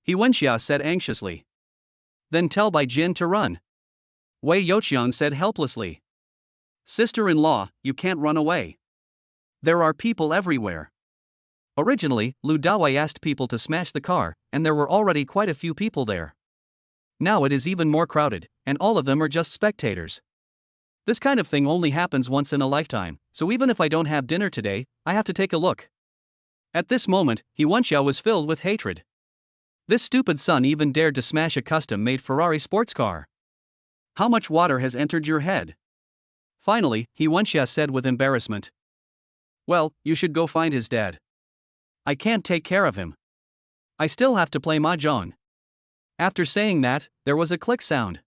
He Wenxia said anxiously. Then tell Bai Jin to run. Wei Youqiang said helplessly. Sister-in-law, you can't run away. There are people everywhere. Originally, Lu Dawei asked people to smash the car, and there were already quite a few people there. Now it is even more crowded, and all of them are just spectators. This kind of thing only happens once in a lifetime, so even if I don't have dinner today, I have to take a look. At this moment, He Wenxia was filled with hatred. This stupid son even dared to smash a custom-made Ferrari sports car. How much water has entered your head? Finally, He Wenxia said with embarrassment. Well, you should go find his dad. I can't take care of him. I still have to play mahjong. After saying that, there was a click sound.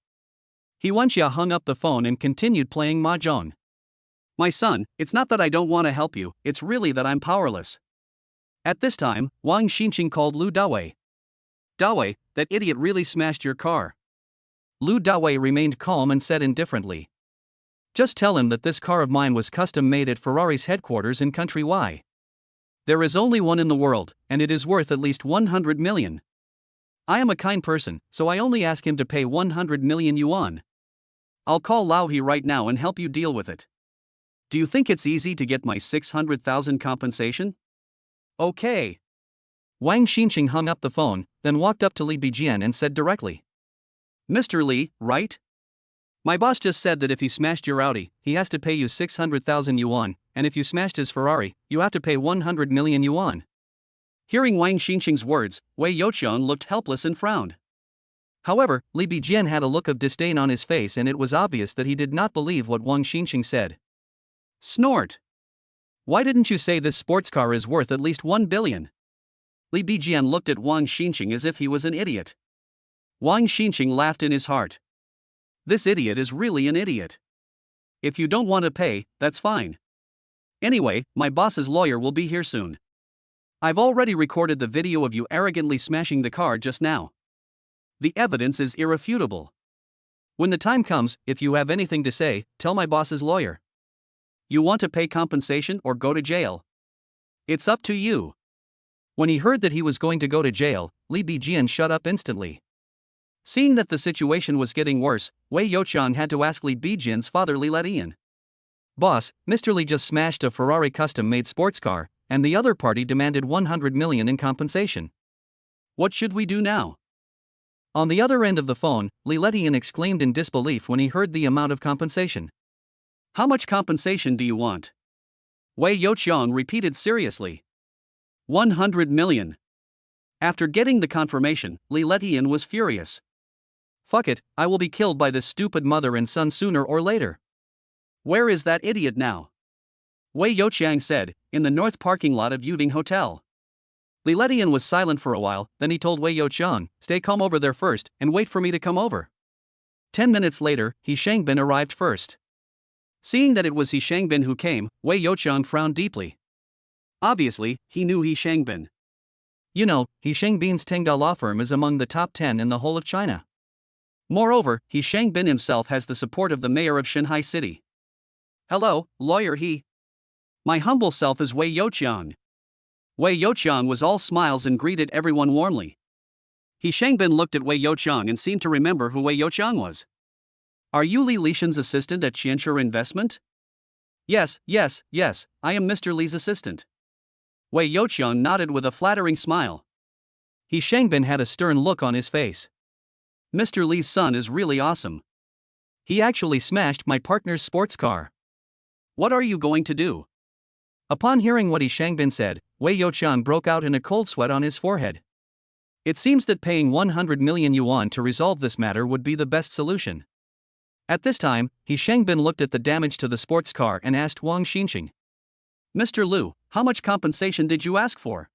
He Wenxia hung up the phone and continued playing mahjong. My son, it's not that I don't want to help you, it's really that I'm powerless. At this time, Wang Xinqing called Lu Dawei. Dawei, that idiot really smashed your car. Lu Dawei remained calm and said indifferently. Just tell him that this car of mine was custom made at Ferrari's headquarters in country Y. There is only one in the world, and it is worth at least 100 million. I am a kind person, so I only ask him to pay 100 million yuan. I'll call Lao He right now and help you deal with it. Do you think it's easy to get my 600,000 compensation? Okay. Wang Xinqing hung up the phone, then walked up to Li Bijian and said directly. Mr. Li, right? My boss just said that if he smashed your Audi, he has to pay you 600,000 yuan, and if you smashed his Ferrari, you have to pay 100 million yuan. Hearing Wang Xinqing's words, Wei Youqiang looked helpless and frowned. However, Li Bijian had a look of disdain on his face and it was obvious that he did not believe what Wang Xinqing said. Snort! Why didn't you say this sports car is worth at least 1 billion? Li Bijian looked at Wang Xinqing as if he was an idiot. Wang Xinqing laughed in his heart. This idiot is really an idiot. If you don't want to pay, that's fine. Anyway, my boss's lawyer will be here soon. I've already recorded the video of you arrogantly smashing the car just now. The evidence is irrefutable. When the time comes, if you have anything to say, tell my boss's lawyer. You want to pay compensation or go to jail? It's up to you. When he heard that he was going to go to jail, Li Bijian shut up instantly. Seeing that the situation was getting worse, Wei Youqiang had to ask Li Bijian's father Li Letian. Boss, Mr. Li just smashed a Ferrari custom-made sports car, and the other party demanded 100 million in compensation. What should we do now? On the other end of the phone, Li Letian exclaimed in disbelief when he heard the amount of compensation. How much compensation do you want? Wei Youqiang repeated seriously. 100 million. After getting the confirmation, Li Letian was furious. Fuck it, I will be killed by this stupid mother and son sooner or later. Where is that idiot now? Wei Youqiang said, in the north parking lot of Yuding Hotel. Li Letian was silent for a while, then he told Wei Youqiang, stay calm over there first, and wait for me to come over. 10 minutes later, He Shangbin arrived first. Seeing that it was He Shangbin who came, Wei Youqiang frowned deeply. Obviously, he knew He Shangbin. You know, He Shangbin's Tengda law firm is among the top 10 in the whole of China. Moreover, He Shangbin himself has the support of the mayor of Shanghai City. Hello, lawyer He. My humble self is Wei Youqiang. Wei Youqiang was all smiles and greeted everyone warmly. He Shangbin looked at Wei Youqiang and seemed to remember who Wei Youqiang was. Are you Li Lishan's assistant at Qianshur Investment? Yes, I am Mr. Li's assistant. Wei Youqiang nodded with a flattering smile. He Shangbin had a stern look on his face. Mr. Li's son is really awesome. He actually smashed my partner's sports car. What are you going to do? Upon hearing what He Shangbin said, Wei Youqiang broke out in a cold sweat on his forehead. It seems that paying 100 million yuan to resolve this matter would be the best solution. At this time, He Shangbin looked at the damage to the sports car and asked Wang Xinqing. Mr. Lu, how much compensation did you ask for?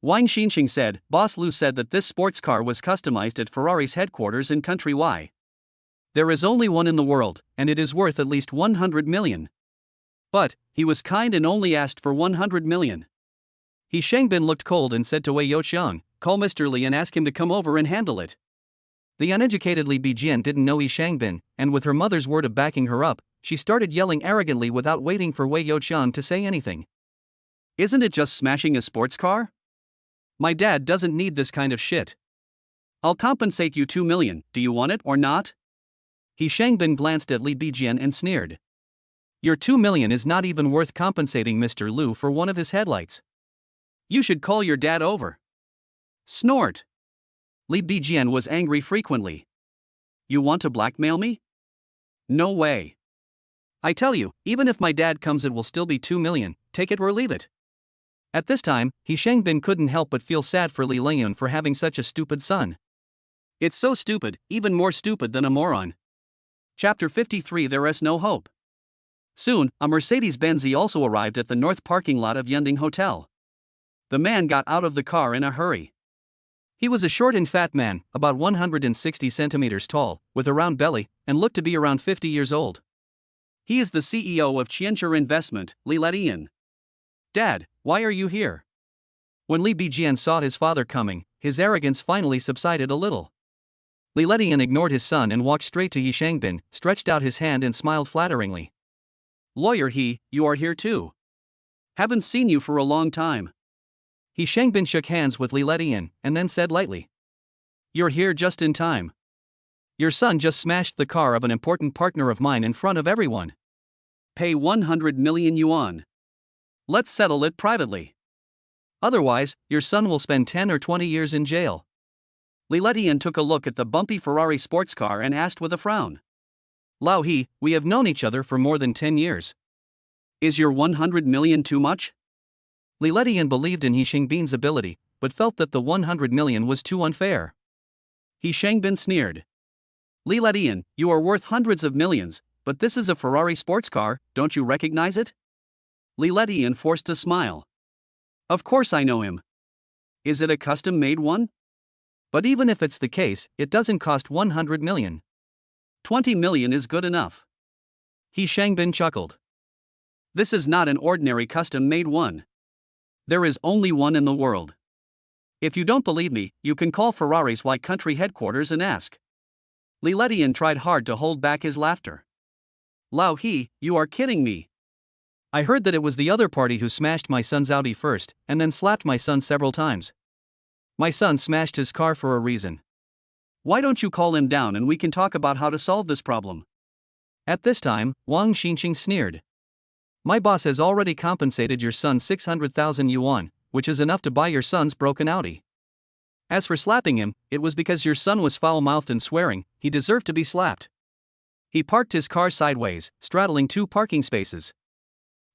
Wang Xinqing said, Boss Lu said that this sports car was customized at Ferrari's headquarters in country Y. There is only one in the world, and it is worth at least 100 million. But, he was kind and only asked for 100 million. He Shangbin looked cold and said to Wei Youqiang, call Mr. Li and ask him to come over and handle it. The uneducated Li Bijian didn't know Yi Shangbin, and with her mother's word of backing her up, she started yelling arrogantly without waiting for Wei Youqiang to say anything. Isn't it just smashing a sports car? My dad doesn't need this kind of shit. I'll compensate you 2 million, do you want it or not? He Shangbin glanced at Li Bijian and sneered. Your 2 million is not even worth compensating Mr. Lu for one of his headlights. You should call your dad over. Snort. Li Bijian was angry frequently. You want to blackmail me? No way. I tell you, even if my dad comes it will still be 2 million, take it or leave it. At this time, He Shangbin couldn't help but feel sad for Li Leyun for having such a stupid son. It's so stupid, even more stupid than a moron. Chapter 53 There is no hope. Soon, a Mercedes-Benz also arrived at the north parking lot of Yunding Hotel. The man got out of the car in a hurry. He was a short and fat man, about 160 centimeters tall, with a round belly, and looked to be around 50 years old. He is the CEO of Qianxia Investment, Li Letian. Dad, why are you here? When Li Bijian saw his father coming, his arrogance finally subsided a little. Li Letian ignored his son and walked straight to Yi Shangbin, stretched out his hand and smiled flatteringly. Lawyer He, you are here too. Haven't seen you for a long time. He Shangbin shook hands with Li Letian, and then said lightly. You're here just in time. Your son just smashed the car of an important partner of mine in front of everyone. Pay 100 million yuan. Let's settle it privately. Otherwise, your son will spend 10 or 20 years in jail. Li Letian took a look at the bumpy Ferrari sports car and asked with a frown. Lao He, we have known each other for more than 10 years. Is your 100 million too much? Li Letian believed in He Shangbin's ability, but felt that the 100 million was too unfair. He Shangbin sneered. Li Letian, you are worth hundreds of millions, but this is a Ferrari sports car, don't you recognize it? Li Letian forced a smile. Of course I know him. Is it a custom-made one? But even if it's the case, it doesn't cost 100 million. 20 million is good enough. He Shangbin chuckled. This is not an ordinary custom-made one. There is only one in the world. If you don't believe me, you can call Ferrari's Y country headquarters and ask. Li Letian tried hard to hold back his laughter. Lao He, you are kidding me. I heard that it was the other party who smashed my son's Audi first, and then slapped my son several times. My son smashed his car for a reason. Why don't you call him down and we can talk about how to solve this problem? At this time, Wang Xinqing sneered. My boss has already compensated your son 600,000 yuan, which is enough to buy your son's broken Audi. As for slapping him, it was because your son was foul-mouthed and swearing, he deserved to be slapped. He parked his car sideways, straddling 2 parking spaces.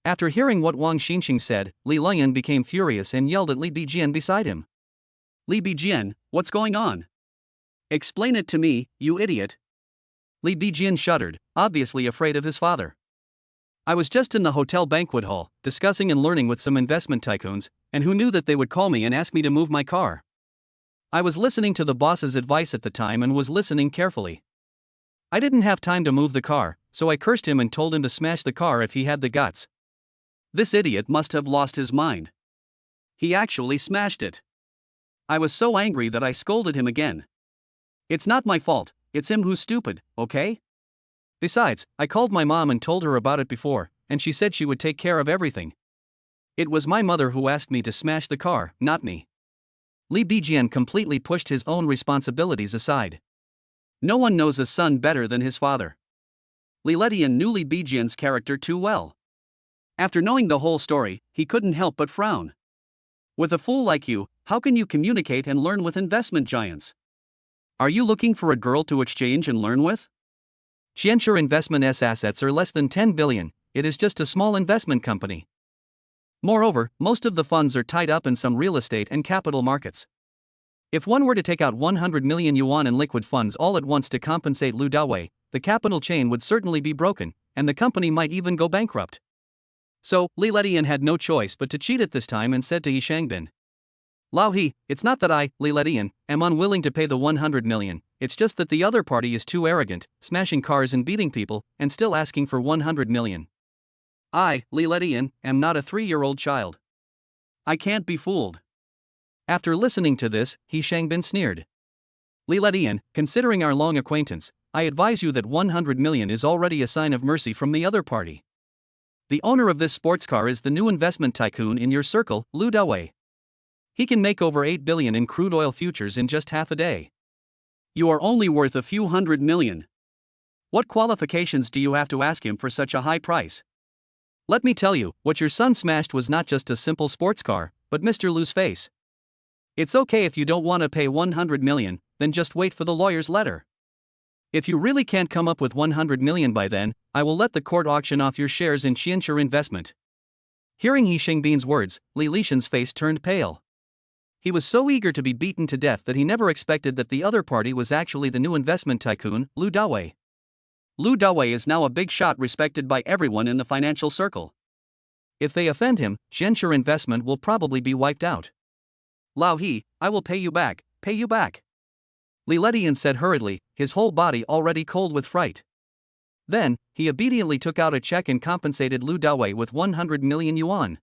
After hearing what Wang Xinqing said, Li Leyun became furious and yelled at Li Bijian beside him. Li Bijian, what's going on? Explain it to me, you idiot. Li Bijian shuddered, obviously afraid of his father. I was just in the hotel banquet hall, discussing and learning with some investment tycoons, and who knew that they would call me and ask me to move my car. I was listening to the boss's advice at the time and was listening carefully. I didn't have time to move the car, so I cursed him and told him to smash the car if he had the guts. This idiot must have lost his mind. He actually smashed it. I was so angry that I scolded him again. It's not my fault, it's him who's stupid, okay? Besides, I called my mom and told her about it before, and she said she would take care of everything. It was my mother who asked me to smash the car, not me. Li Bijian completely pushed his own responsibilities aside. No one knows a son better than his father. Li Letian knew Li Bijian's character too well. After knowing the whole story, he couldn't help but frown. With a fool like you, how can you communicate and learn with investment giants? Are you looking for a girl to exchange and learn with? Qianxia Investment's assets are less than 10 billion, it is just a small investment company. Moreover, most of the funds are tied up in some real estate and capital markets. If one were to take out 100 million yuan in liquid funds all at once to compensate Lu Dawei, the capital chain would certainly be broken, and the company might even go bankrupt. So, Li Letian had no choice but to cheat at this time and said to Yi Shangbin. Lao He, it's not that I, Li Letian, am unwilling to pay the 100 million, it's just that the other party is too arrogant, smashing cars and beating people, and still asking for 100 million. I, Li Letian, am not a 3-year-old child. I can't be fooled. After listening to this, He Shangbin sneered. Li Letian, considering our long acquaintance, I advise you that 100 million is already a sign of mercy from the other party. The owner of this sports car is the new investment tycoon in your circle, Lu Dawei. He can make over 8 billion in crude oil futures in just half a day. You are only worth a few hundred million. What qualifications do you have to ask him for such a high price? Let me tell you, what your son smashed was not just a simple sports car, but Mr. Lu's face. It's okay if you don't want to pay 100 million, then just wait for the lawyer's letter. If you really can't come up with 100 million by then, I will let the court auction off your shares in Xianxure Investment. Hearing He Shangbin's words, Li Lishan's face turned pale. He was so eager to be beaten to death that he never expected that the other party was actually the new investment tycoon, Lu Dawei. Lu Dawei is now a big shot respected by everyone in the financial circle. If they offend him, Xianxure Investment will probably be wiped out. Lao He, I will pay you back, pay you back. Li Letian said hurriedly, his whole body already cold with fright. Then, he obediently took out a check and compensated Lu Dawei with 100 million yuan.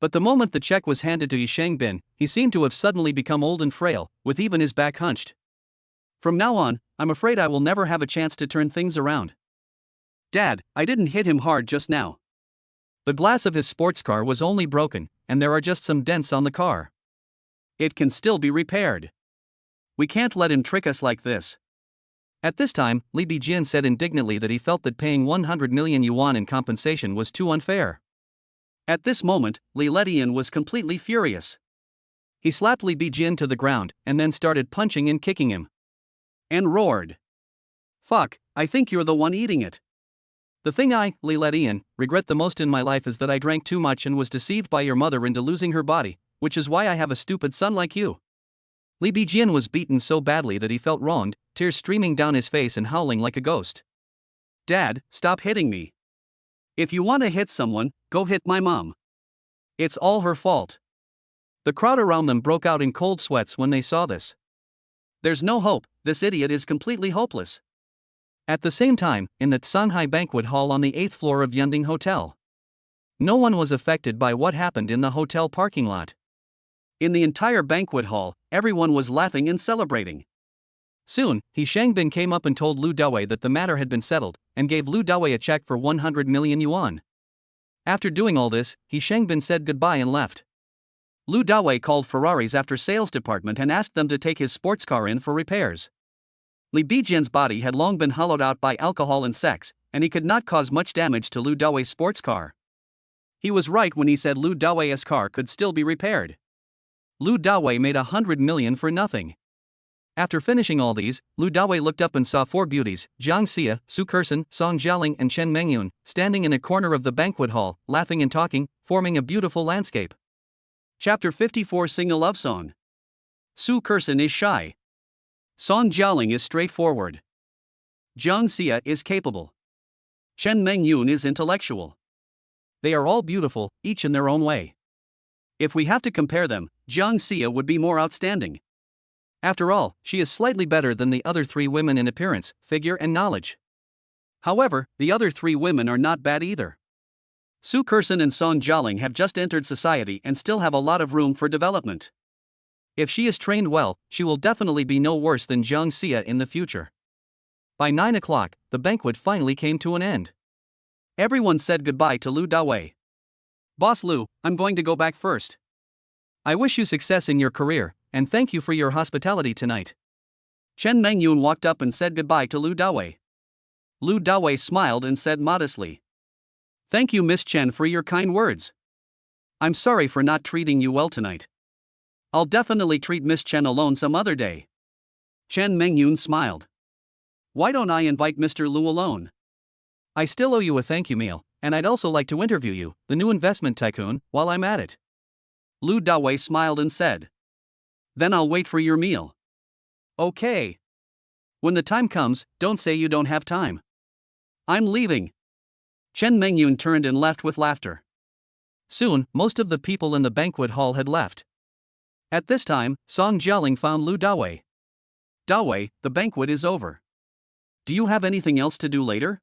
But the moment the check was handed to He Shangbin, he seemed to have suddenly become old and frail, with even his back hunched. From now on, I'm afraid I will never have a chance to turn things around. Dad, I didn't hit him hard just now. The glass of his sports car was only broken, and there are just some dents on the car. It can still be repaired. We can't let him trick us like this. At this time, Li Bijin said indignantly that he felt that paying 100 million yuan in compensation was too unfair. At this moment, Li Letian was completely furious. He slapped Li Bijin to the ground, and then started punching and kicking him. And roared. Fuck, I think you're the one eating it. The thing I, Li Letian, regret the most in my life is that I drank too much and was deceived by your mother into losing her body, which is why I have a stupid son like you. Li Bijin was beaten so badly that he felt wronged, tears streaming down his face and howling like a ghost. Dad, stop hitting me. If you want to hit someone, go hit my mom. It's all her fault. The crowd around them broke out in cold sweats when they saw this. There's no hope, this idiot is completely hopeless. At the same time, in the Sanhai banquet hall on the 8th floor of Yunding Hotel. No one was affected by what happened in the hotel parking lot. In the entire banquet hall, everyone was laughing and celebrating. Soon, He Shangbin came up and told Lu Dawei that the matter had been settled, and gave Lu Dawei a check for 100 million yuan. After doing all this, He Shangbin said goodbye and left. Lu Dawei called Ferrari's after sales department and asked them to take his sports car in for repairs. Li Bijin's body had long been hollowed out by alcohol and sex, and he could not cause much damage to Lu Dawei's sports car. He was right when he said Lu Dawei's car could still be repaired. Lu Dawei made 100 million for nothing. After finishing all these, Lu Dawei looked up and saw 4 beauties, Jiang Xia, Su Kersen, Song Jialing and Chen Mengyun, standing in a corner of the banquet hall, laughing and talking, forming a beautiful landscape. Chapter 54 Sing a love song. Su Kersen is shy. Song Jialing is straightforward. Jiang Xia is capable. Chen Mengyun is intellectual. They are all beautiful, each in their own way. If we have to compare them, Jiang Xia would be more outstanding. After all, she is slightly better than the other 3 women in appearance, figure and knowledge. However, the other 3 women are not bad either. Su Kersen and Song Jialing have just entered society and still have a lot of room for development. If she is trained well, she will definitely be no worse than Jiang Xia in the future. By 9 o'clock, the banquet finally came to an end. Everyone said goodbye to Lu Dawei. Boss Lu, I'm going to go back first. I wish you success in your career, and thank you for your hospitality tonight. Chen Mengyun walked up and said goodbye to Lu Dawei. Lu Dawei smiled and said modestly, Thank you Miss Chen for your kind words. I'm sorry for not treating you well tonight. I'll definitely treat Miss Chen alone some other day. Chen Mengyun smiled. Why don't I invite Mr. Lu alone? I still owe you a thank you meal, and I'd also like to interview you, the new investment tycoon, while I'm at it. Lu Dawei smiled and said, Then I'll wait for your meal. Okay. When the time comes, don't say you don't have time. I'm leaving. Chen Mengyun turned and left with laughter. Soon, most of the people in the banquet hall had left. At this time, Song Jialing found Lu Dawei. Dawei, the banquet is over. Do you have anything else to do later?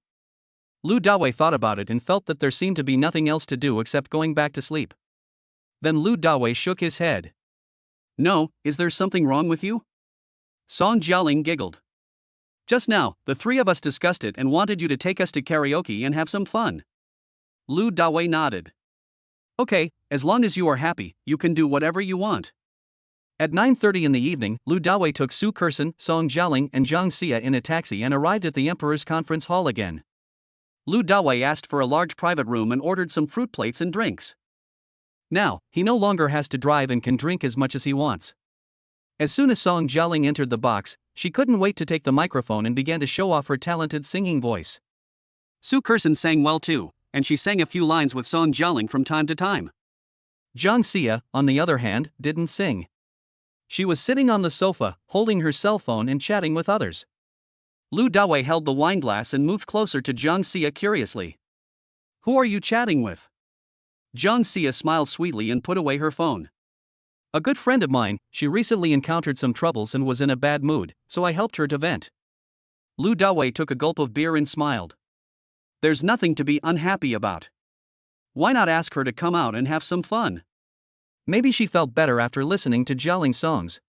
Lu Dawei thought about it and felt that there seemed to be nothing else to do except going back to sleep. Then Lu Dawei shook his head. No, is there something wrong with you? Song Jialing giggled. Just now, the three of us discussed it and wanted you to take us to karaoke and have some fun. Lu Dawei nodded. Okay, as long as you are happy, you can do whatever you want. At 9:30 in the evening, Lu Dawei took Su Kersen, Song Jialing, and Zhang Xia in a taxi and arrived at the Emperor's conference hall again. Lu Dawei asked for a large private room and ordered some fruit plates and drinks. Now, he no longer has to drive and can drink as much as he wants. As soon as Song Jialing entered the box, she couldn't wait to take the microphone and began to show off her talented singing voice. Su Kersen sang well too, and she sang a few lines with Song Jialing from time to time. Zhang Xia, on the other hand, didn't sing. She was sitting on the sofa, holding her cell phone and chatting with others. Lu Dawei held the wine glass and moved closer to Zhang Xia curiously. Who are you chatting with? Zhang Xia smiled sweetly and put away her phone. A good friend of mine, she recently encountered some troubles and was in a bad mood, so I helped her to vent. Lu Dawei took a gulp of beer and smiled. There's nothing to be unhappy about. Why not ask her to come out and have some fun? Maybe she felt better after listening to Jialing's songs.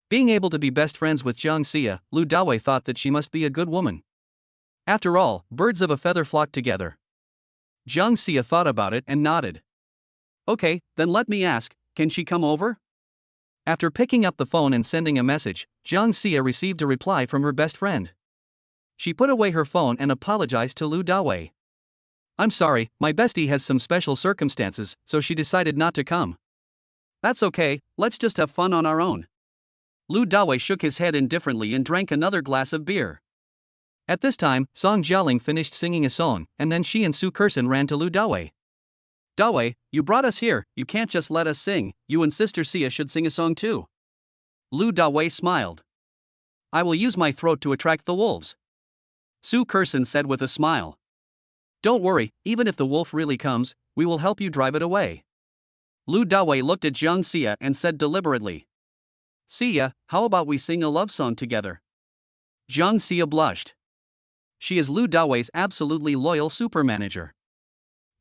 Being able to be best friends with Zhang Xia, Lu Dawei thought that she must be a good woman. After all, birds of a feather flock together. Zhang Xia thought about it and nodded. Okay, then let me ask, can she come over? After picking up the phone and sending a message, Zhang Xia received a reply from her best friend. She put away her phone and apologized to Lu Dawei. I'm sorry, my bestie has some special circumstances, so she decided not to come. That's okay, let's just have fun on our own. Lu Dawei shook his head indifferently and drank another glass of beer. At this time, Song Jialing finished singing a song, and then she and Su Kersen ran to Lu Dawei. Dawei, you brought us here, you can't just let us sing, you and Sister Xia should sing a song too. Lu Dawei smiled. I will use my throat to attract the wolves. Su Kersen said with a smile. Don't worry, even if the wolf really comes, we will help you drive it away. Lu Dawei looked at Zhang Xia and said deliberately. Xia, how about we sing a love song together? Zhang Xia blushed. She is Lu Dawei's absolutely loyal supermanager.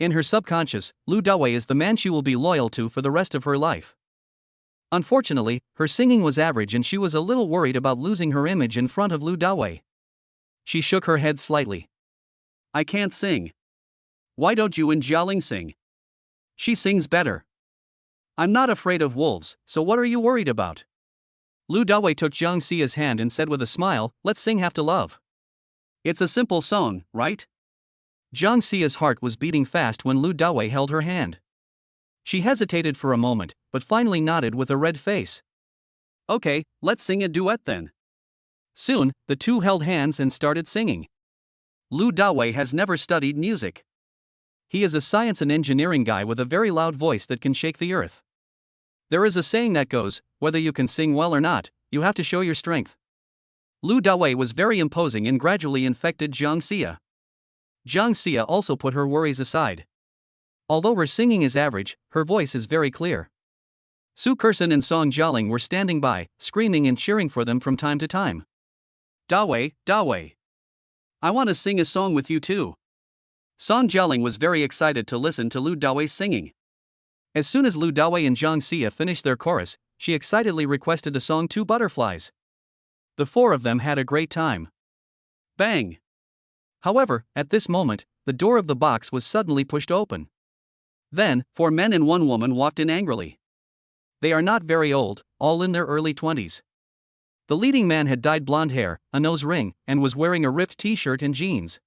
In her subconscious, Lu Dawei is the man she will be loyal to for the rest of her life. Unfortunately, her singing was average and she was a little worried about losing her image in front of Lu Dawei. She shook her head slightly. I can't sing. Why don't you and Jialing sing? She sings better. I'm not afraid of wolves, so what are you worried about? Lu Dawei took Zhang Xia's hand and said with a smile, let's sing Have to Love. It's a simple song, right? Zhang Xia's heart was beating fast when Lu Dawei held her hand. She hesitated for a moment, but finally nodded with a red face. Okay, let's sing a duet then. Soon, the two held hands and started singing. Lu Dawei has never studied music. He is a science and engineering guy with a very loud voice that can shake the earth. There is a saying that goes, whether you can sing well or not, you have to show your strength. Lu Dawei was very imposing and gradually infected Zhang Xia. Zhang Xia also put her worries aside. Although her singing is average, her voice is very clear. Su Kersen and Song Jialing were standing by, screaming and cheering for them from time to time. Dawei, Dawei. I want to sing a song with you too. Song Jialing was very excited to listen to Lu Dawei's singing. As soon as Lu Dawei and Zhang Xia finished their chorus, she excitedly requested a song Two Butterflies. The four of them had a great time. Bang! However, at this moment, the door of the box was suddenly pushed open. Then, 4 men and 1 woman walked in angrily. They are not very old, all in their early 20s. The leading man had dyed blonde hair, a nose ring, and was wearing a ripped t-shirt and jeans.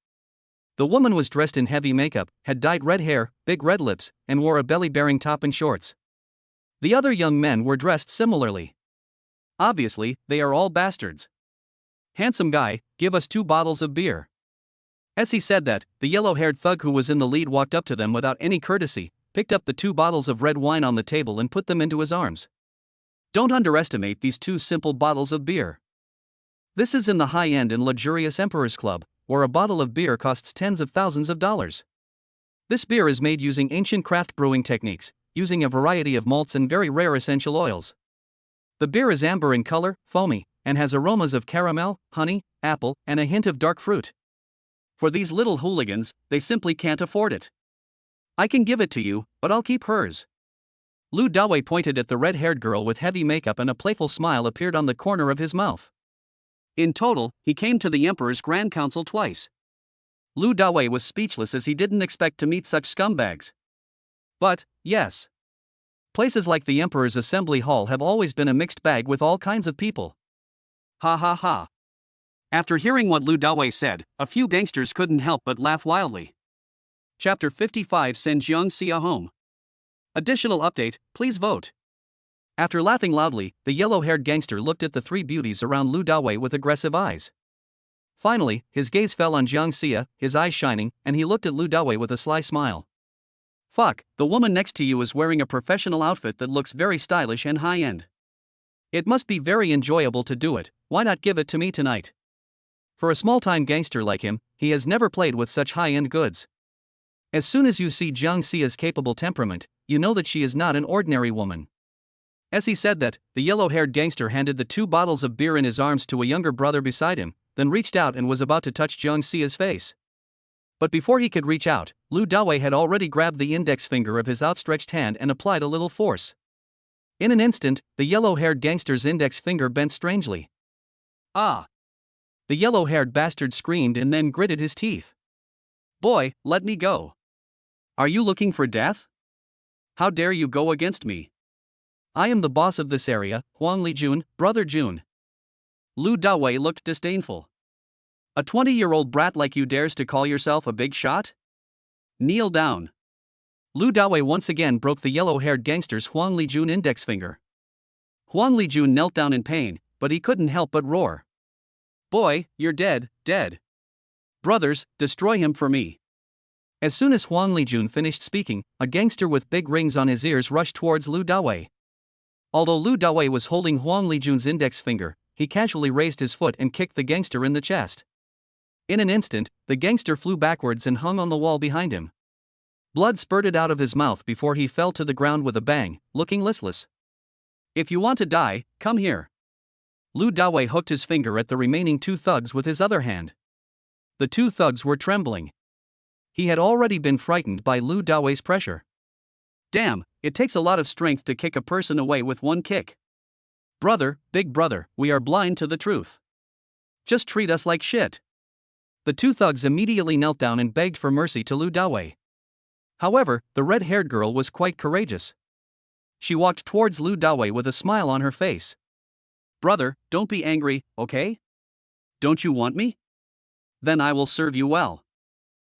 The woman was dressed in heavy makeup, had dyed red hair, big red lips, and wore a belly-bearing top and shorts. The other young men were dressed similarly. Obviously, they are all bastards. Handsome guy, give us 2 bottles of beer. As he said that, the yellow-haired thug who was in the lead walked up to them without any courtesy, picked up the 2 bottles of red wine on the table and put them into his arms. Don't underestimate these 2 simple bottles of beer. This is in the high-end and luxurious Emperor's Club, where a bottle of beer costs tens of thousands of dollars. This beer is made using ancient craft brewing techniques, using a variety of malts and very rare essential oils. The beer is amber in color, foamy, and has aromas of caramel, honey, apple, and a hint of dark fruit. For these little hooligans, they simply can't afford it. I can give it to you, but I'll keep hers. Lu Dawei pointed at the red-haired girl with heavy makeup, and a playful smile appeared on the corner of his mouth. In total, he came to the Emperor's Grand Council twice. Lu Dawei was speechless as he didn't expect to meet such scumbags. But, yes. Places like the Emperor's Assembly Hall have always been a mixed bag with all kinds of people. Ha ha ha. After hearing what Lu Dawei said, a few gangsters couldn't help but laugh wildly. Chapter 55 Send Jiang Xia home. Additional update, please vote. After laughing loudly, the yellow-haired gangster looked at the three beauties around Lu Dawei with aggressive eyes. Finally, his gaze fell on Jiang Xia, his eyes shining, and he looked at Lu Dawei with a sly smile. Fuck, the woman next to you is wearing a professional outfit that looks very stylish and high-end. It must be very enjoyable to do it, why not give it to me tonight? For a small-time gangster like him, he has never played with such high-end goods. As soon as you see Jiang Xia's capable temperament, you know that she is not an ordinary woman. As he said that, the yellow-haired gangster handed the 2 bottles of beer in his arms to a younger brother beside him, then reached out and was about to touch Jiang Xia's face. But before he could reach out, Lu Dawei had already grabbed the index finger of his outstretched hand and applied a little force. In an instant, the yellow-haired gangster's index finger bent strangely. Ah! The yellow-haired bastard screamed and then gritted his teeth. Boy, let me go. Are you looking for death? How dare you go against me? I am the boss of this area, Huang Lijun, Brother Jun. Lu Dawei looked disdainful. A 20-year-old brat like you dares to call yourself a big shot? Kneel down. Lu Dawei once again broke the yellow-haired gangster's Huang Lijun index finger. Huang Lijun knelt down in pain, but he couldn't help but roar. Boy, you're dead, dead. Brothers, destroy him for me. As soon as Huang Lijun finished speaking, a gangster with big rings on his ears rushed towards Lu Dawei. Although Lu Dawei was holding Huang Lijun's index finger, he casually raised his foot and kicked the gangster in the chest. In an instant, the gangster flew backwards and hung on the wall behind him. Blood spurted out of his mouth before he fell to the ground with a bang, looking listless. If you want to die, come here. Lu Dawei hooked his finger at the remaining 2 thugs with his other hand. The 2 thugs were trembling. He had already been frightened by Lu Dawei's pressure. Damn, it takes a lot of strength to kick a person away with one kick. Brother, big brother, we are blind to the truth. Just treat us like shit. The 2 thugs immediately knelt down and begged for mercy to Lu Dawei. However, the red-haired girl was quite courageous. She walked towards Lu Dawei with a smile on her face. Brother, don't be angry, okay? Don't you want me? Then I will serve you well.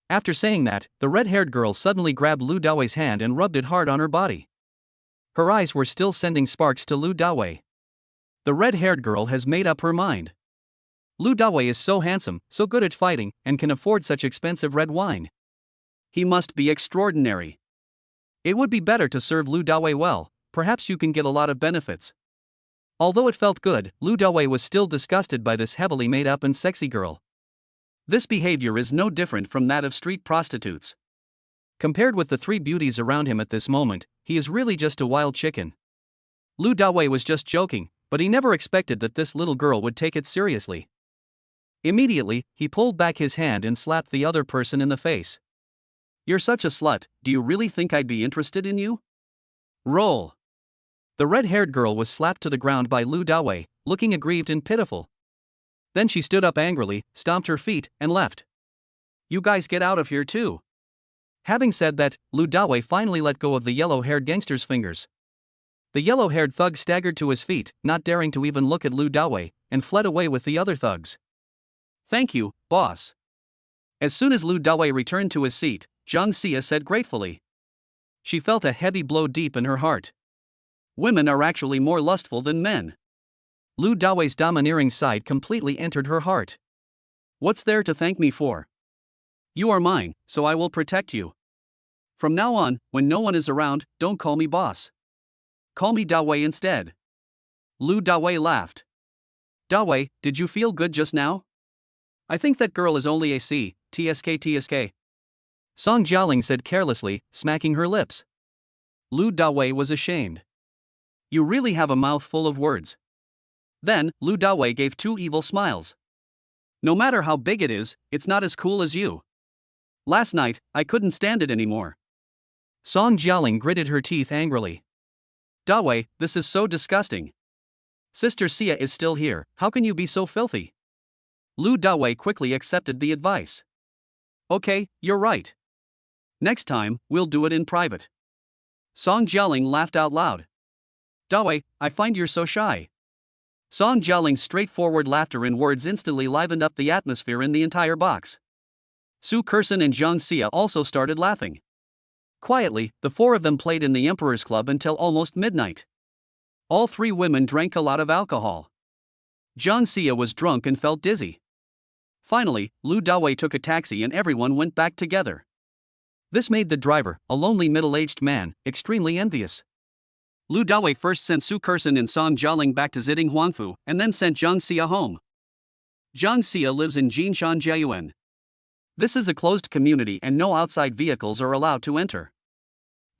After saying that, the red-haired girl suddenly grabbed Lu Dawei's hand and rubbed it hard on her body. Her eyes were still sending sparks to Lu Dawei. The red-haired girl has made up her mind. Lu Dawei is so handsome, so good at fighting, and can afford such expensive red wine. He must be extraordinary. It would be better to serve Lu Dawei well, perhaps you can get a lot of benefits. Although it felt good, Lu Dawei was still disgusted by this heavily made up and sexy girl. This behavior is no different from that of street prostitutes. Compared with the 3 beauties around him at this moment, he is really just a wild chicken. Lu Dawei was just joking, but he never expected that this little girl would take it seriously. Immediately, he pulled back his hand and slapped the other person in the face. You're such a slut, do you really think I'd be interested in you? Roll. The red-haired girl was slapped to the ground by Lu Dawei, looking aggrieved and pitiful. Then she stood up angrily, stomped her feet, and left. You guys get out of here too. Having said that, Lu Dawei finally let go of the yellow-haired gangster's fingers. The yellow-haired thug staggered to his feet, not daring to even look at Lu Dawei, and fled away with the other thugs. Thank you, boss. As soon as Lu Dawei returned to his seat, Jiang Xia said gratefully. She felt a heavy blow deep in her heart. Women are actually more lustful than men. Lu Dawei's domineering side completely entered her heart. What's there to thank me for? You are mine, so I will protect you. From now on, when no one is around, don't call me boss. Call me Dawei instead. Lu Dawei laughed. Dawei, did you feel good just now? I think that girl is only a C, TSK. Song Jialing said carelessly, smacking her lips. Lu Dawei was ashamed. You really have a mouth full of words. Then, Lu Dawei gave two evil smiles. No matter how big it is, it's not as cool as you. Last night, I couldn't stand it anymore. Song Jialing gritted her teeth angrily. Dawei, this is so disgusting. Sister Xia is still here, how can you be so filthy? Lu Dawei quickly accepted the advice. Okay, you're right. Next time, we'll do it in private. Song Jialing laughed out loud. Dawei, I find you're so shy. Song Jialing's straightforward laughter and words instantly livened up the atmosphere in the entire box. Su Kerson and Zhang Xia also started laughing. Quietly, the four of them played in the Emperor's Club until almost midnight. All three women drank a lot of alcohol. Zhang Xia was drunk and felt dizzy. Finally, Lu Dawei took a taxi and everyone went back together. This made the driver, a lonely middle-aged man, extremely envious. Lu Dawei first sent Su Kerson and Song Jialing back to Ziding Huangfu and then sent Zhang Xia home. Zhang Xia lives in Jinshan Jiayuan. This is a closed community and no outside vehicles are allowed to enter.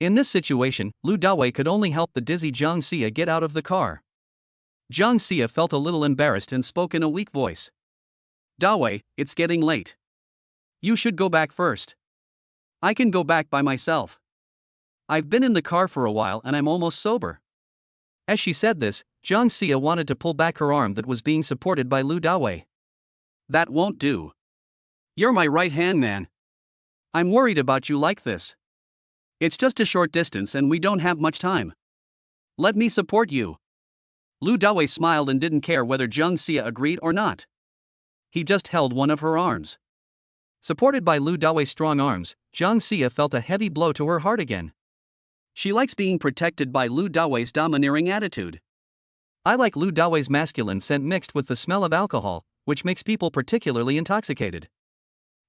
In this situation, Lu Dawei could only help the dizzy Zhang Xia get out of the car. Zhang Xia felt a little embarrassed and spoke in a weak voice. Dawei, it's getting late. You should go back first. I can go back by myself. I've been in the car for a while and I'm almost sober. As she said this, Zhang Xia wanted to pull back her arm that was being supported by Lu Dawei. That won't do. You're my right-hand man. I'm worried about you like this. It's just a short distance and we don't have much time. Let me support you. Lu Dawei smiled and didn't care whether Zhang Xia agreed or not. He just held one of her arms. Supported by Lu Dawei's strong arms, Zhang Xia felt a heavy blow to her heart again. She likes being protected by Lu Dawei's domineering attitude. I like Lu Dawei's masculine scent mixed with the smell of alcohol, which makes people particularly intoxicated.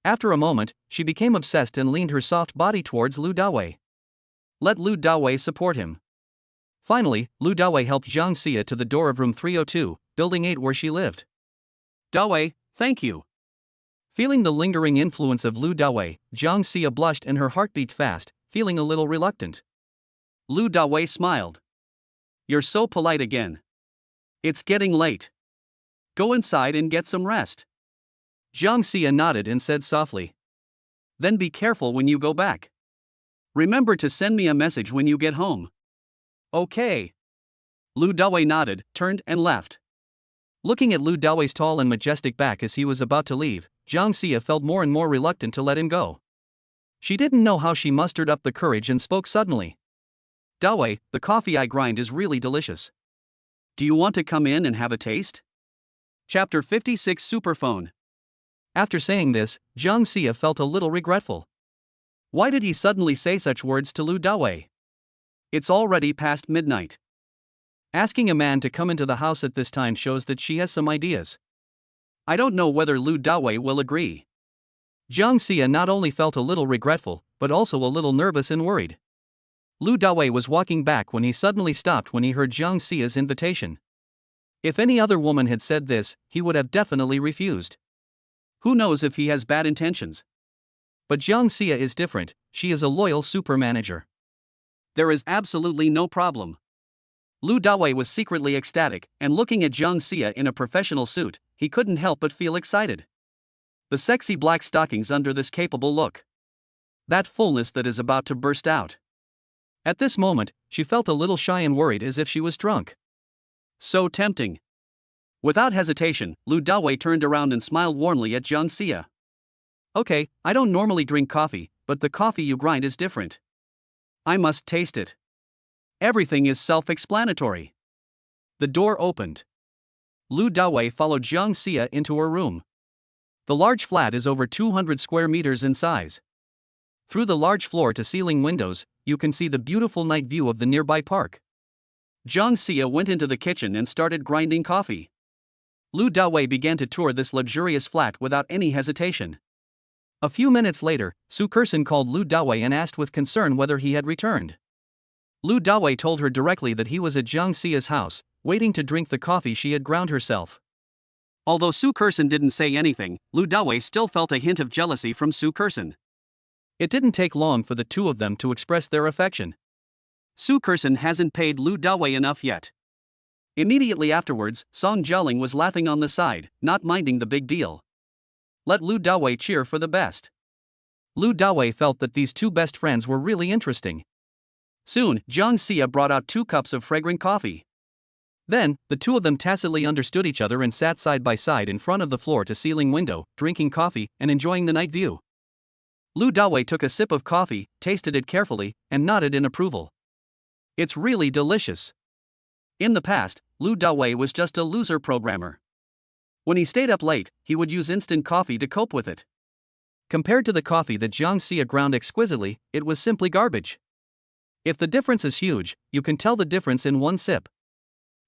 After a moment, she became obsessed and leaned her soft body towards Lu Dawei. Let Lu Dawei support him. Finally, Lu Dawei helped Zhang Xia to the door of room 302, building 8 where she lived. Dawei, thank you. Feeling the lingering influence of Lu Dawei, Zhang Xia blushed and her heart beat fast, feeling a little reluctant. Lu Dawei smiled. You're so polite again. It's getting late. Go inside and get some rest. Zhang Xia nodded and said softly. Then be careful when you go back. Remember to send me a message when you get home. Okay. Lu Dawei nodded, turned and left. Looking at Lu Dawei's tall and majestic back as he was about to leave, Zhang Xia felt more and more reluctant to let him go. She didn't know how she mustered up the courage and spoke suddenly. Dawei, the coffee I grind is really delicious. Do you want to come in and have a taste? Chapter 56 Superphone. After saying this, Zhang Xia felt a little regretful. Why did he suddenly say such words to Lu Dawei? It's already past midnight. Asking a man to come into the house at this time shows that she has some ideas. I don't know whether Lu Dawei will agree. Zhang Xia not only felt a little regretful, but also a little nervous and worried. Lu Dawei was walking back when he suddenly stopped when he heard Zhang Xia's invitation. If any other woman had said this, he would have definitely refused. Who knows if he has bad intentions? But Zhang Xia is different, she is a loyal super manager. There is absolutely no problem. Lu Dawei was secretly ecstatic, and looking at Zhang Xia in a professional suit, he couldn't help but feel excited. The sexy black stockings under this capable look. That fullness that is about to burst out. At this moment, she felt a little shy and worried as if she was drunk. So tempting. Without hesitation, Lu Dawei turned around and smiled warmly at Zhang Xia. Okay, I don't normally drink coffee, but the coffee you grind is different. I must taste it. Everything is self-explanatory. The door opened. Lu Dawei followed Zhang Xia into her room. The large flat is over 200 square meters in size. Through the large floor-to-ceiling windows, you can see the beautiful night view of the nearby park. Zhang Xia went into the kitchen and started grinding coffee. Lu Dawei began to tour this luxurious flat without any hesitation. A few minutes later, Su Kerson called Lu Dawei and asked with concern whether he had returned. Lu Dawei told her directly that he was at Zhang Xia's house, waiting to drink the coffee she had ground herself. Although Su Kerson didn't say anything, Lu Dawei still felt a hint of jealousy from Su Kerson. It didn't take long for the two of them to express their affection. Su Kerson hasn't paid Lu Dawei enough yet. Immediately afterwards, Song Jialing was laughing on the side, not minding the big deal. Let Lu Dawei cheer for the best. Lu Dawei felt that these two best friends were really interesting. Soon, Jiang Xia brought out 2 cups of fragrant coffee. Then, the two of them tacitly understood each other and sat side by side in front of the floor-to-ceiling window, drinking coffee and enjoying the night view. Lu Dawei took a sip of coffee, tasted it carefully, and nodded in approval. It's really delicious. In the past, Lu Dawei was just a loser programmer. When he stayed up late, he would use instant coffee to cope with it. Compared to the coffee that Jiang Xia ground exquisitely, it was simply garbage. If the difference is huge, you can tell the difference in one sip.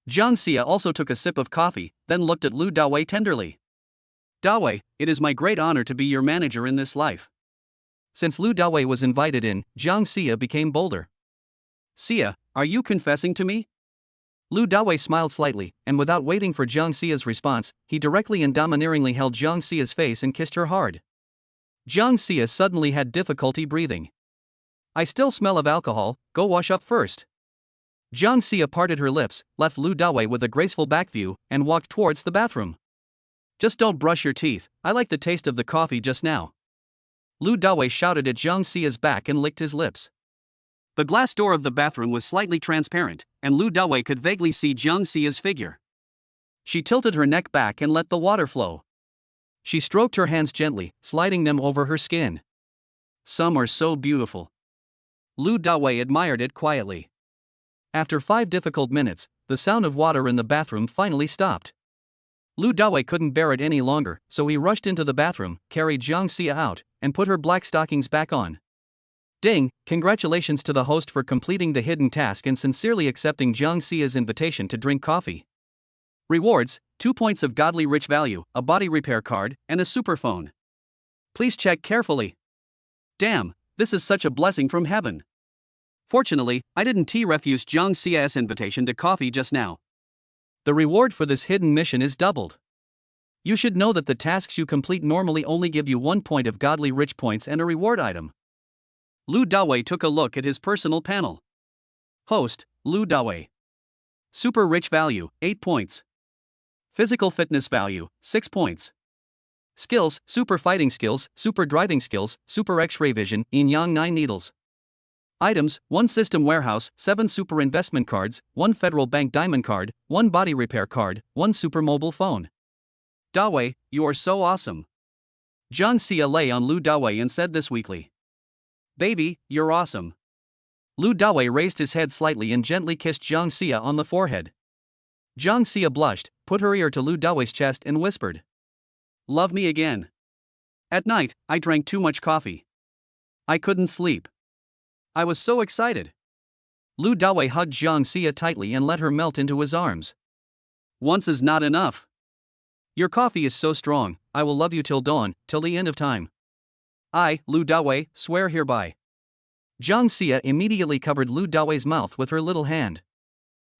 Jiang Xia also took a sip of coffee, then looked at Lu Dawei tenderly. Dawei, it is my great honor to be your manager in this life. Since Lu Dawei was invited in, Jiang Xia became bolder. Xia, are you confessing to me? Lu Dawei smiled slightly, and without waiting for Jiang Xia's response, he directly and domineeringly held Jiang Xia's face and kissed her hard. Jiang Xia suddenly had difficulty breathing. I still smell of alcohol, go wash up first. Jiang Xia parted her lips, left Lu Dawei with a graceful back view, and walked towards the bathroom. Just don't brush your teeth, I like the taste of the coffee just now. Lu Dawei shouted at Jiang Xia's back and licked his lips. The glass door of the bathroom was slightly transparent, and Lu Dawei could vaguely see Jiang Xia's figure. She tilted her neck back and let the water flow. She stroked her hands gently, sliding them over her skin. Some are so beautiful. Lu Dawei admired it quietly. After 5 difficult minutes, the sound of water in the bathroom finally stopped. Lu Dawei couldn't bear it any longer, so he rushed into the bathroom, carried Jiang Xia out, and put her black stockings back on. Ding, congratulations to the host for completing the hidden task and sincerely accepting Jiang Xia's invitation to drink coffee. Rewards, 2 points of godly rich value, a body repair card, and a superphone. Please check carefully. Damn, this is such a blessing from heaven. Fortunately, I didn't refuse Jiang Xia's invitation to coffee just now. The reward for this hidden mission is doubled. You should know that the tasks you complete normally only give you 1 point of godly rich points and a reward item. Lu Dawei took a look at his personal panel. Host, Lu Dawei. Super rich value, 8 points. Physical fitness value, 6 points. Skills, super fighting skills, super driving skills, super x-ray vision, yin-yang 9 needles. Items, 1 system warehouse, 7 super investment cards, 1 federal bank diamond card, 1 body repair card, 1 super mobile phone. Dawei, you are so awesome. Jiang Xia lay on Lu Dawei and said this weakly. Baby, you're awesome. Lu Dawei raised his head slightly and gently kissed Jiang Xia on the forehead. Jiang Xia blushed, put her ear to Lu Dawei's chest and whispered. Love me again. At night, I drank too much coffee. I couldn't sleep. I was so excited. Lu Dawei hugged Jiang Xia tightly and let her melt into his arms. Once is not enough. Your coffee is so strong, I will love you till dawn, till the end of time. I, Lu Dawei, swear hereby. Jiang Xia immediately covered Lu Dawei's mouth with her little hand.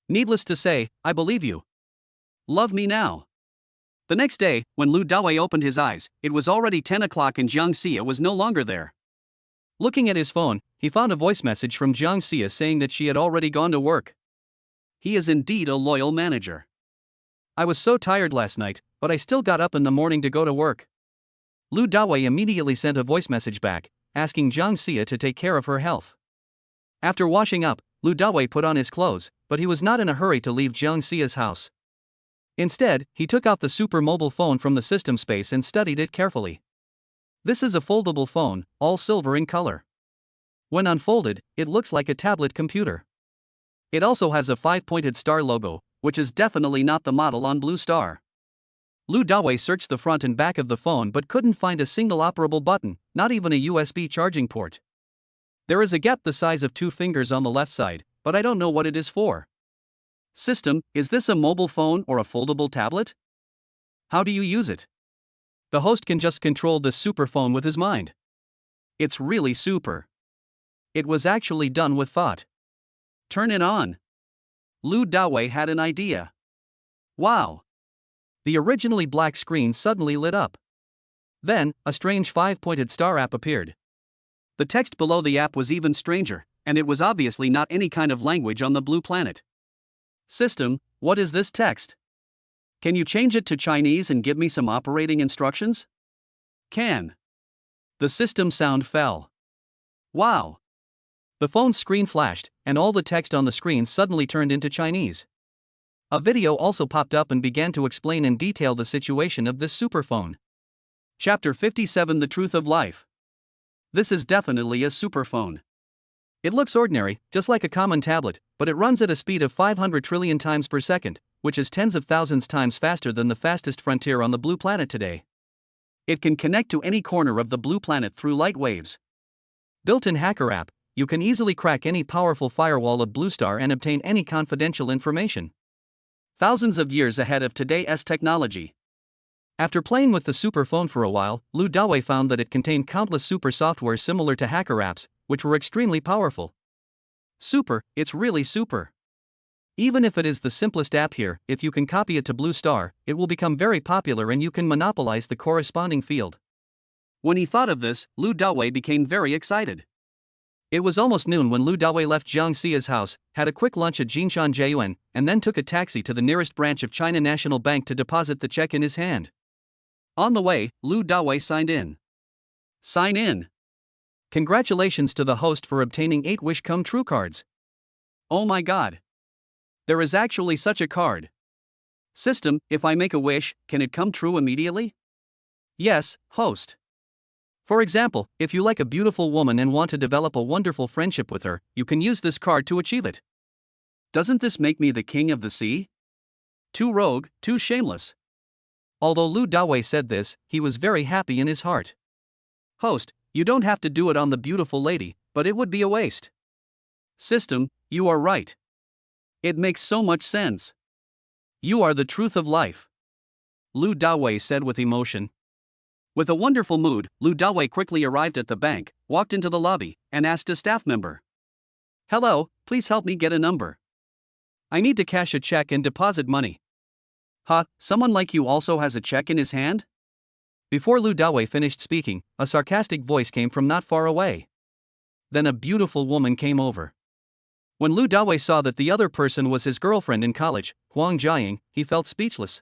Needless to say, I believe you. Love me now. The next day, when Lu Dawei opened his eyes, it was already 10 o'clock and Jiang Xia was no longer there. Looking at his phone, he found a voice message from Jiang Xia saying that she had already gone to work. He is indeed a loyal manager. I was so tired last night, but I still got up in the morning to go to work. Lu Dawei immediately sent a voice message back, asking Jiang Xia to take care of her health. After washing up, Lu Dawei put on his clothes, but he was not in a hurry to leave Jiang Xia's house. Instead, he took out the super mobile phone from the system space and studied it carefully. This is a foldable phone, all silver in color. When unfolded, it looks like a tablet computer. It also has a 5-pointed star logo, which is definitely not the model on Blue Star. Lu Dawei searched the front and back of the phone but couldn't find a single operable button, not even a USB charging port. There is a gap the size of 2 fingers on the left side, but I don't know what it is for. System, is this a mobile phone or a foldable tablet? How do you use it? The host can just control this super phone with his mind. It's really super. It was actually done with thought. Turn it on. Lu Dawei had an idea. Wow. The originally black screen suddenly lit up. Then, a strange 5-pointed star app appeared. The text below the app was even stranger. and it was obviously not any kind of language on the blue planet. System, what is this text? Can you change it to Chinese and give me some operating instructions? Can. The system sound fell. Wow. The phone's screen flashed, and all the text on the screen suddenly turned into Chinese. A video also popped up and began to explain in detail the situation of this superphone. Chapter 57: The Truth of Life. This is definitely a superphone. It looks ordinary, just like a common tablet, but it runs at a speed of 500 trillion times per second, which is tens of thousands times faster than the fastest frontier on the blue planet today. It can connect to any corner of the blue planet through light waves. Built-in hacker app, you can easily crack any powerful firewall of Blue Star and obtain any confidential information. Thousands of years ahead of today's technology. After playing with the superphone for a while, Lu Dawei found that it contained countless super software similar to hacker apps, which were extremely powerful. Super, it's really super. Even if it is the simplest app here, if you can copy it to Blue Star, it will become very popular and you can monopolize the corresponding field. When he thought of this, Lu Dawei became very excited. It was almost noon when Lu Dawei left Jiang Xia's house, had a quick lunch at Jinshan Jiayuan, and then took a taxi to the nearest branch of China National Bank to deposit the check in his hand. On the way, Lu Dawei signed in. Sign in. Congratulations to the host for obtaining 8 Wish Come True cards. Oh my god. There is actually such a card. System, if I make a wish, can it come true immediately? Yes, host. For example, if you like a beautiful woman and want to develop a wonderful friendship with her, you can use this card to achieve it. Doesn't this make me the king of the sea? Too rogue, too shameless. Although Lu Dawei said this, he was very happy in his heart. Host, you don't have to do it on the beautiful lady, but it would be a waste. System, you are right. It makes so much sense. You are the truth of life. Lu Dawei said with emotion. With a wonderful mood, Lu Dawei quickly arrived at the bank, walked into the lobby, and asked a staff member. Hello, please help me get a number. I need to cash a check and deposit money. Huh, someone like you also has a check in his hand? Before Lu Dawei finished speaking, a sarcastic voice came from not far away. Then a beautiful woman came over. When Lu Dawei saw that the other person was his girlfriend in college, Huang Jiaying, he felt speechless.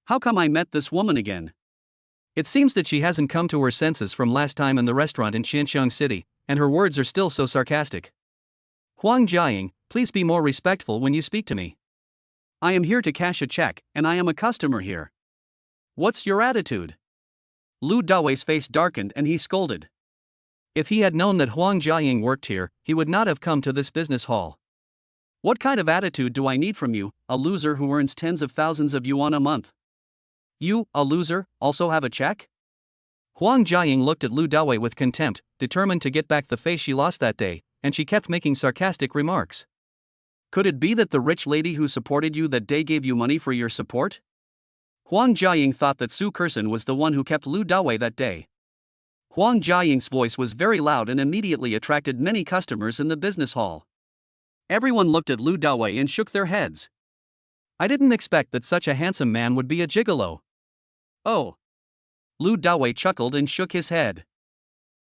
How come I met this woman again? It seems that she hasn't come to her senses from last time in the restaurant in Qianxiang City, and her words are still so sarcastic. Huang Jiaying, please be more respectful when you speak to me. I am here to cash a check, and I am a customer here. What's your attitude? Lu Dawei's face darkened and he scolded. If he had known that Huang Jiaying worked here, he would not have come to this business hall. What kind of attitude do I need from you, a loser who earns tens of thousands of yuan a month? You, a loser, also have a check? Huang Jiaying looked at Lu Dawei with contempt, determined to get back the face she lost that day, and she kept making sarcastic remarks. Could it be that the rich lady who supported you that day gave you money for your support? Huang Jiaying thought that Su Kerson was the one who kept Lu Dawei that day. Huang Jiaying's voice was very loud and immediately attracted many customers in the business hall. Everyone looked at Lu Dawei and shook their heads. I didn't expect that such a handsome man would be a gigolo. Oh. Lu Dawei chuckled and shook his head.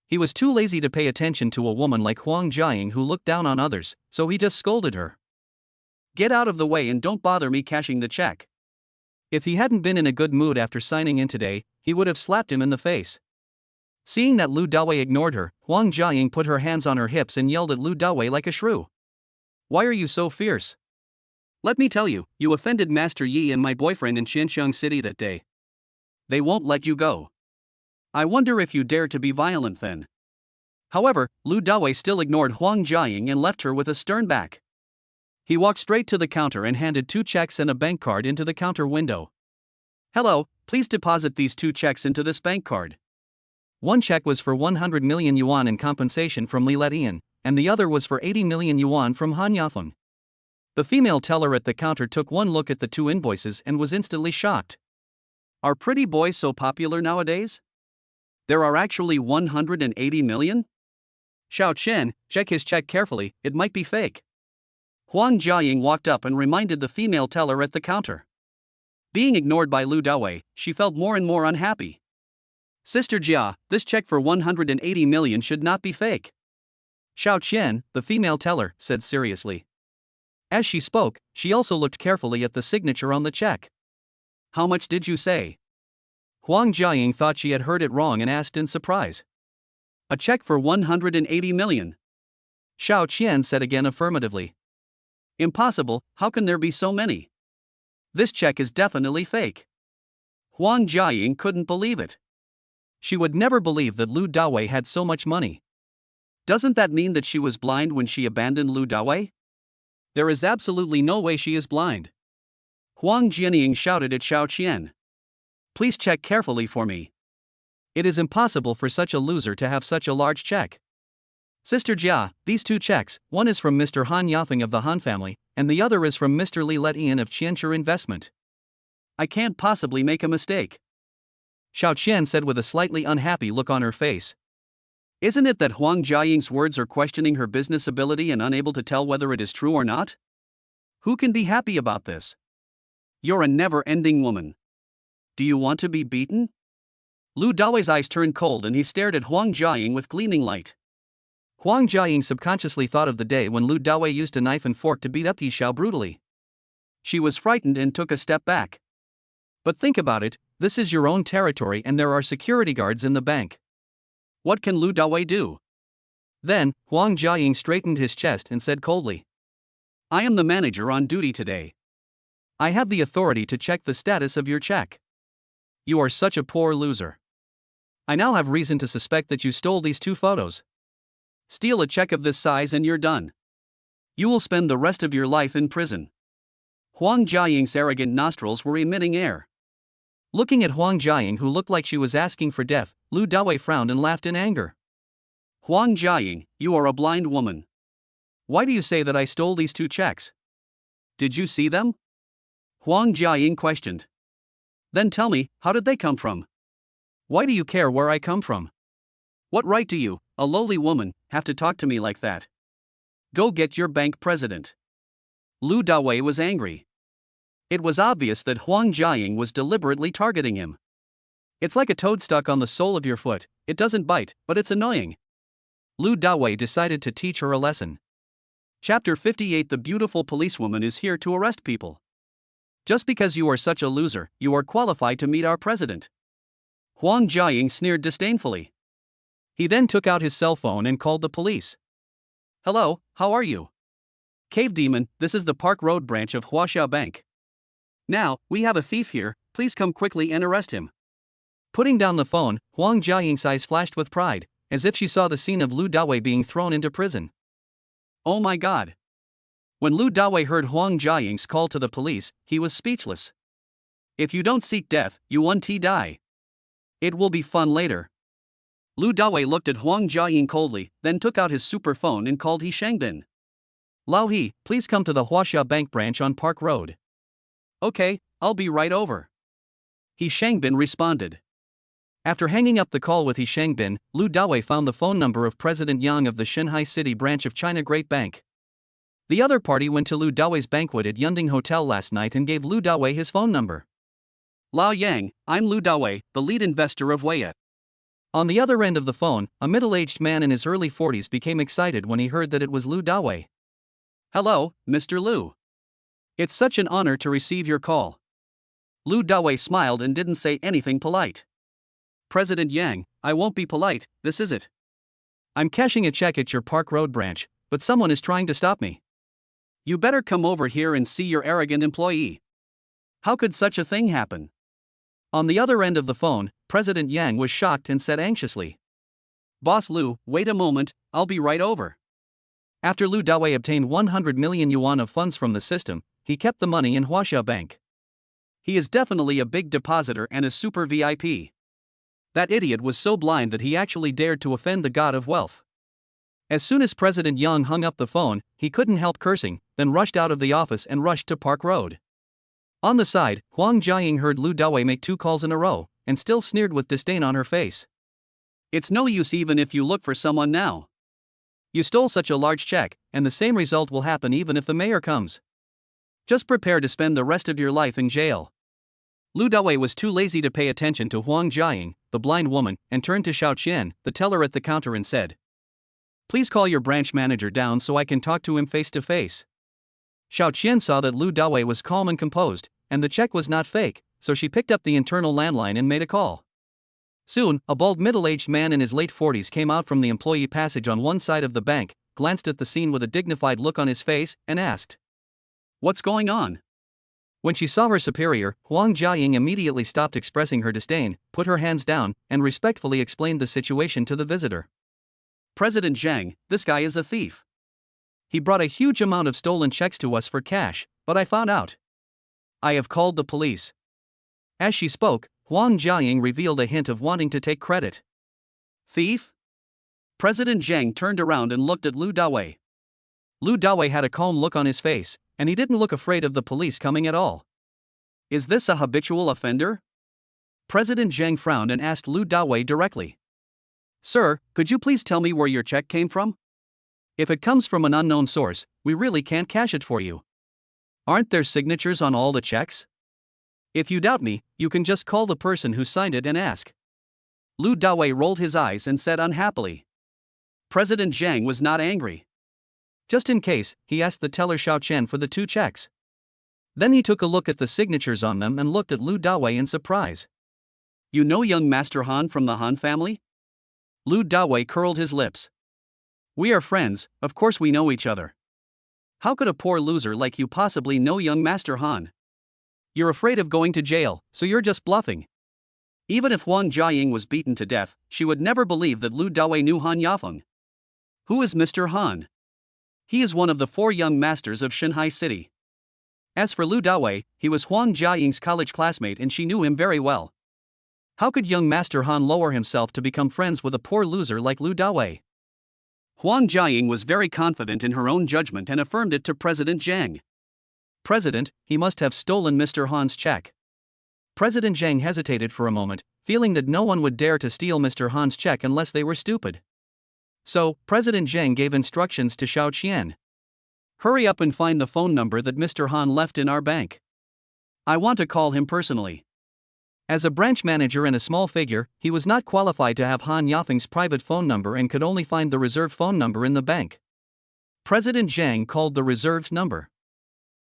He was too lazy to pay attention to a woman like Huang Jiaying who looked down on others, so he just scolded her. Get out of the way and don't bother me cashing the check. If he hadn't been in a good mood after signing in today, he would have slapped him in the face. Seeing that Lu Dawei ignored her, Huang Jiaying put her hands on her hips and yelled at Lu Dawei like a shrew. Why are you so fierce? Let me tell you, you offended Master Yi and my boyfriend in Qianxiang City that day. They won't let you go. I wonder if you dare to be violent then. However, Lu Dawei still ignored Huang Jiaying and left her with a stern back. He walked straight to the counter and handed 2 checks and a bank card into the counter window. Hello, please deposit these 2 checks into this bank card. One check was for 100 million yuan in compensation from Li Letian, and the other was for 80 million yuan from Han Yafeng. The female teller at the counter took one look at the 2 invoices and was instantly shocked. Are pretty boys so popular nowadays? There are actually 180 million? Xiao Chen, check his check carefully, it might be fake. Huang Jiaying walked up and reminded the female teller at the counter. Being ignored by Lu Dawei, she felt more and more unhappy. Sister Jia, this check for 180 million should not be fake. Xiao Qian, the female teller, said seriously. As she spoke, she also looked carefully at the signature on the check. How much did you say? Huang Jiaying thought she had heard it wrong and asked in surprise. A check for 180 million. Xiao Qian said again affirmatively. Impossible, how can there be so many? This check is definitely fake. Huang Jiaying couldn't believe it. She would never believe that Lu Dawei had so much money. Doesn't that mean that she was blind when she abandoned Lu Dawei? There is absolutely no way she is blind. Huang Jianying shouted at Xiao Qian. Please check carefully for me. It is impossible for such a loser to have such a large check. Sister Jia, these two checks, one is from Mr. Han Yafeng of the Han family, and the other is from Mr. Li Letian of Qianchu Investment. I can't possibly make a mistake. Xiao Qian said with a slightly unhappy look on her face. Isn't it that Huang Jiaying's words are questioning her business ability and unable to tell whether it is true or not? Who can be happy about this? You're a never-ending woman. Do you want to be beaten? Lu Dawei's eyes turned cold and he stared at Huang Jiaying with gleaming light. Huang Jiaying subconsciously thought of the day when Lu Dawei used a knife and fork to beat up Yi Xiao brutally. She was frightened and took a step back. But think about it, this is your own territory and there are security guards in the bank. What can Lu Dawei do? Then, Huang Jiaying straightened his chest and said coldly. I am the manager on duty today. I have the authority to check the status of your check. You are such a poor loser. I now have reason to suspect that you stole these two photos. Steal a check of this size and you're done. You will spend the rest of your life in prison. Huang Jiaying's arrogant nostrils were emitting air. Looking at Huang Jiaying, who looked like she was asking for death, Lu Dawei frowned and laughed in anger. Huang Jiaying, you are a blind woman. Why do you say that I stole these two checks? Did you see them? Huang Jiaying questioned. Then tell me, how did they come from? Why do you care where I come from? What right do you, a lowly woman, have to talk to me like that? Go get your bank president. Lu Dawei was angry. It was obvious that Huang Jiaying was deliberately targeting him. It's like a toad stuck on the sole of your foot, it doesn't bite, but it's annoying. Lu Dawei decided to teach her a lesson. Chapter 58. The beautiful policewoman is here to arrest people. Just because you are such a loser, you are qualified to meet our president. Huang Jiaying sneered disdainfully. He then took out his cell phone and called the police. Hello, how are you? Cave Demon, this is the Park Road branch of Huaxiao Bank. Now, we have a thief here, please come quickly and arrest him. Putting down the phone, Huang Jiaying's eyes flashed with pride, as if she saw the scene of Lu Dawei being thrown into prison. Oh my god! When Lu Dawei heard Huang Jiaying's call to the police, he was speechless. If you don't seek death, you won't die. It will be fun later. Lu Dawei looked at Huang Jiaying coldly, then took out his super phone and called He Shangbin. Lao He, please come to the Huaxia Bank branch on Park Road. Okay, I'll be right over. He Shangbin responded. After hanging up the call with He Shangbin, Lu Dawei found the phone number of President Yang of the Shanghai City branch of China Great Bank. The other party went to Lu Dawei's banquet at Yunding Hotel last night and gave Lu Dawei his phone number. Lao Yang, I'm Lu Dawei, the lead investor of Weiya. On the other end of the phone, a middle-aged man in his early 40s became excited when he heard that it was Lu Dawei. Hello, Mr. Lu. It's such an honor to receive your call. Lu Dawei smiled and didn't say anything polite. President Yang, I won't be polite, this is it. I'm cashing a check at your Park Road branch, but someone is trying to stop me. You better come over here and see your arrogant employee. How could such a thing happen? On the other end of the phone, President Yang was shocked and said anxiously. Boss Lu, wait a moment, I'll be right over. After Lu Dawei obtained 100 million yuan of funds from the system, he kept the money in Huaxia Bank. He is definitely a big depositor and a super VIP. That idiot was so blind that he actually dared to offend the god of wealth. As soon as President Yang hung up the phone, he couldn't help cursing, then rushed out of the office and rushed to Park Road. On the side, Huang Jiaying heard Lu Dawei make 2 calls in a row, and still sneered with disdain on her face. It's no use even if you look for someone now. You stole such a large check, and the same result will happen even if the mayor comes. Just prepare to spend the rest of your life in jail. Lu Dawei was too lazy to pay attention to Huang Jiaying, the blind woman, and turned to Xiao Qian, the teller at the counter, and said, Please call your branch manager down so I can talk to him face to face. Xiao Qian saw that Lu Dawei was calm and composed, and the check was not fake, so she picked up the internal landline and made a call. Soon, a bald middle-aged man in his late 40s came out from the employee passage on one side of the bank, glanced at the scene with a dignified look on his face, and asked, "What's going on?" When she saw her superior, Huang Jiaying immediately stopped expressing her disdain, put her hands down, and respectfully explained the situation to the visitor. "President Zhang, this guy is a thief. He brought a huge amount of stolen checks to us for cash, but I found out. I have called the police." As she spoke, Huang Jiaying revealed a hint of wanting to take credit. "Thief?" President Zhang turned around and looked at Lu Dawei. Lu Dawei had a calm look on his face, and he didn't look afraid of the police coming at all. "Is this a habitual offender?" President Zhang frowned and asked Lu Dawei directly. "Sir, could you please tell me where your check came from? If it comes from an unknown source, we really can't cash it for you. Aren't there signatures on all the checks? If you doubt me, you can just call the person who signed it and ask." Lu Dawei rolled his eyes and said unhappily. President Zhang was not angry. Just in case, he asked the teller Xiao Qian for the 2 checks. Then he took a look at the signatures on them and looked at Lu Dawei in surprise. "You know young Master Han from the Han family?" Lu Dawei curled his lips. "We are friends, of course we know each other. How could a poor loser like you possibly know young Master Han? You're afraid of going to jail, so you're just bluffing." Even if Huang Jiaying was beaten to death, she would never believe that Lu Dawei knew Han Yafeng. Who is Mr. Han? He is one of the 4 young masters of Shanghai City. As for Lu Dawei, he was Huang Jiaying's college classmate and she knew him very well. How could young Master Han lower himself to become friends with a poor loser like Lu Dawei? Huang Jiaying was very confident in her own judgment and affirmed it to President Zhang. "President, he must have stolen Mr. Han's check." President Zhang hesitated for a moment, feeling that no one would dare to steal Mr. Han's check unless they were stupid. So, President Zhang gave instructions to Xiao Qian. "Hurry up and find the phone number that Mr. Han left in our bank. I want to call him personally." As a branch manager and a small figure, he was not qualified to have Han Yafeng's private phone number and could only find the reserved phone number in the bank. President Zhang called the reserved number.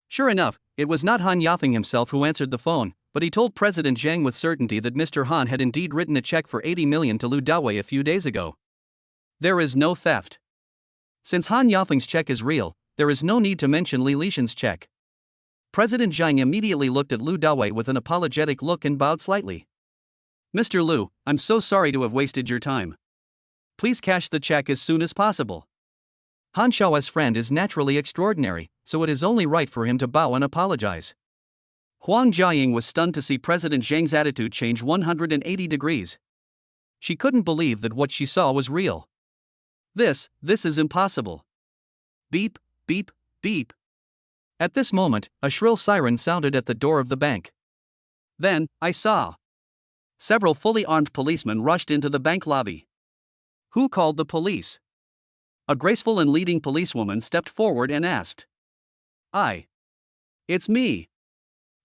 Sure enough, it was not Han Yafeng himself who answered the phone, but he told President Zhang with certainty that Mr. Han had indeed written a check for 80 million to Lu Dawei a few days ago. There is no theft. Since Han Yafeng's check is real, there is no need to mention Li Lishan's check. President Zhang immediately looked at Lu Dawei with an apologetic look and bowed slightly. "Mr. Lu, I'm so sorry to have wasted your time. Please cash the check as soon as possible." Han Xiao's friend is naturally extraordinary, so it is only right for him to bow and apologize. Huang Jiaying was stunned to see President Zhang's attitude change 180 degrees. She couldn't believe that what she saw was real. This is impossible. Beep, beep, beep. At this moment, a shrill siren sounded at the door of the bank. Then, I saw several fully armed policemen rushed into the bank lobby. Who called the police? A graceful and leading policewoman stepped forward and asked. It's me.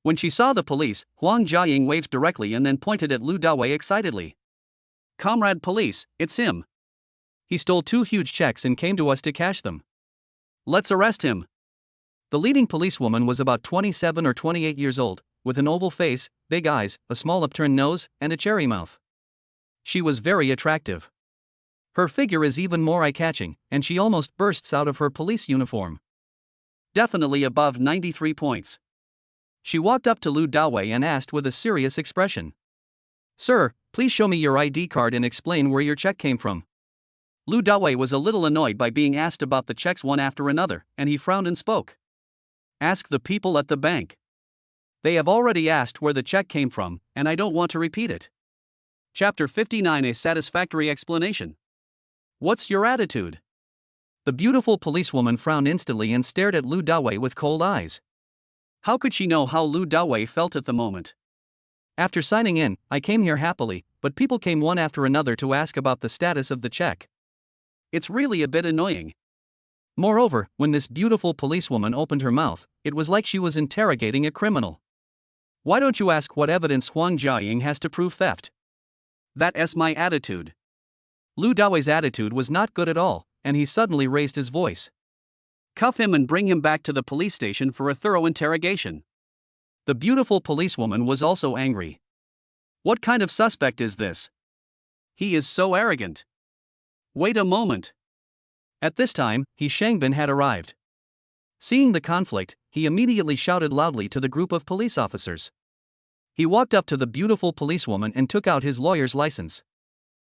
When she saw the police, Huang Jiaying waved directly and then pointed at Lu Dawei excitedly. "Comrade police, it's him. He stole 2 huge checks and came to us to cash them. Let's arrest him." The leading policewoman was about 27 or 28 years old, with an oval face, big eyes, a small upturned nose, and a cherry mouth. She was very attractive. Her figure is even more eye-catching, and she almost bursts out of her police uniform. Definitely above 93 points. She walked up to Lu Dawei and asked with a serious expression. "Sir, please show me your ID card and explain where your check came from." Lu Dawei was a little annoyed by being asked about the checks one after another, and he frowned and spoke. "Ask the people at the bank. They have already asked where the check came from, and I don't want to repeat it." Chapter 59: A Satisfactory Explanation. "What's your attitude?" The beautiful policewoman frowned instantly and stared at Lu Dawei with cold eyes. How could she know how Lu Dawei felt at the moment? "After signing in, I came here happily, but people came one after another to ask about the status of the check. It's really a bit annoying. Moreover, when this beautiful policewoman opened her mouth, it was like she was interrogating a criminal. Why don't you ask what evidence Huang Jiaying has to prove theft? That's my attitude." Lu Dawei's attitude was not good at all, and he suddenly raised his voice. Cuff him and bring him back to the police station for a thorough interrogation. The beautiful policewoman was also angry. What kind of suspect is this? He is so arrogant. Wait a moment. At this time, He Shangbin had arrived. Seeing the conflict, he immediately shouted loudly to the group of police officers. He walked up to the beautiful policewoman and took out his lawyer's license.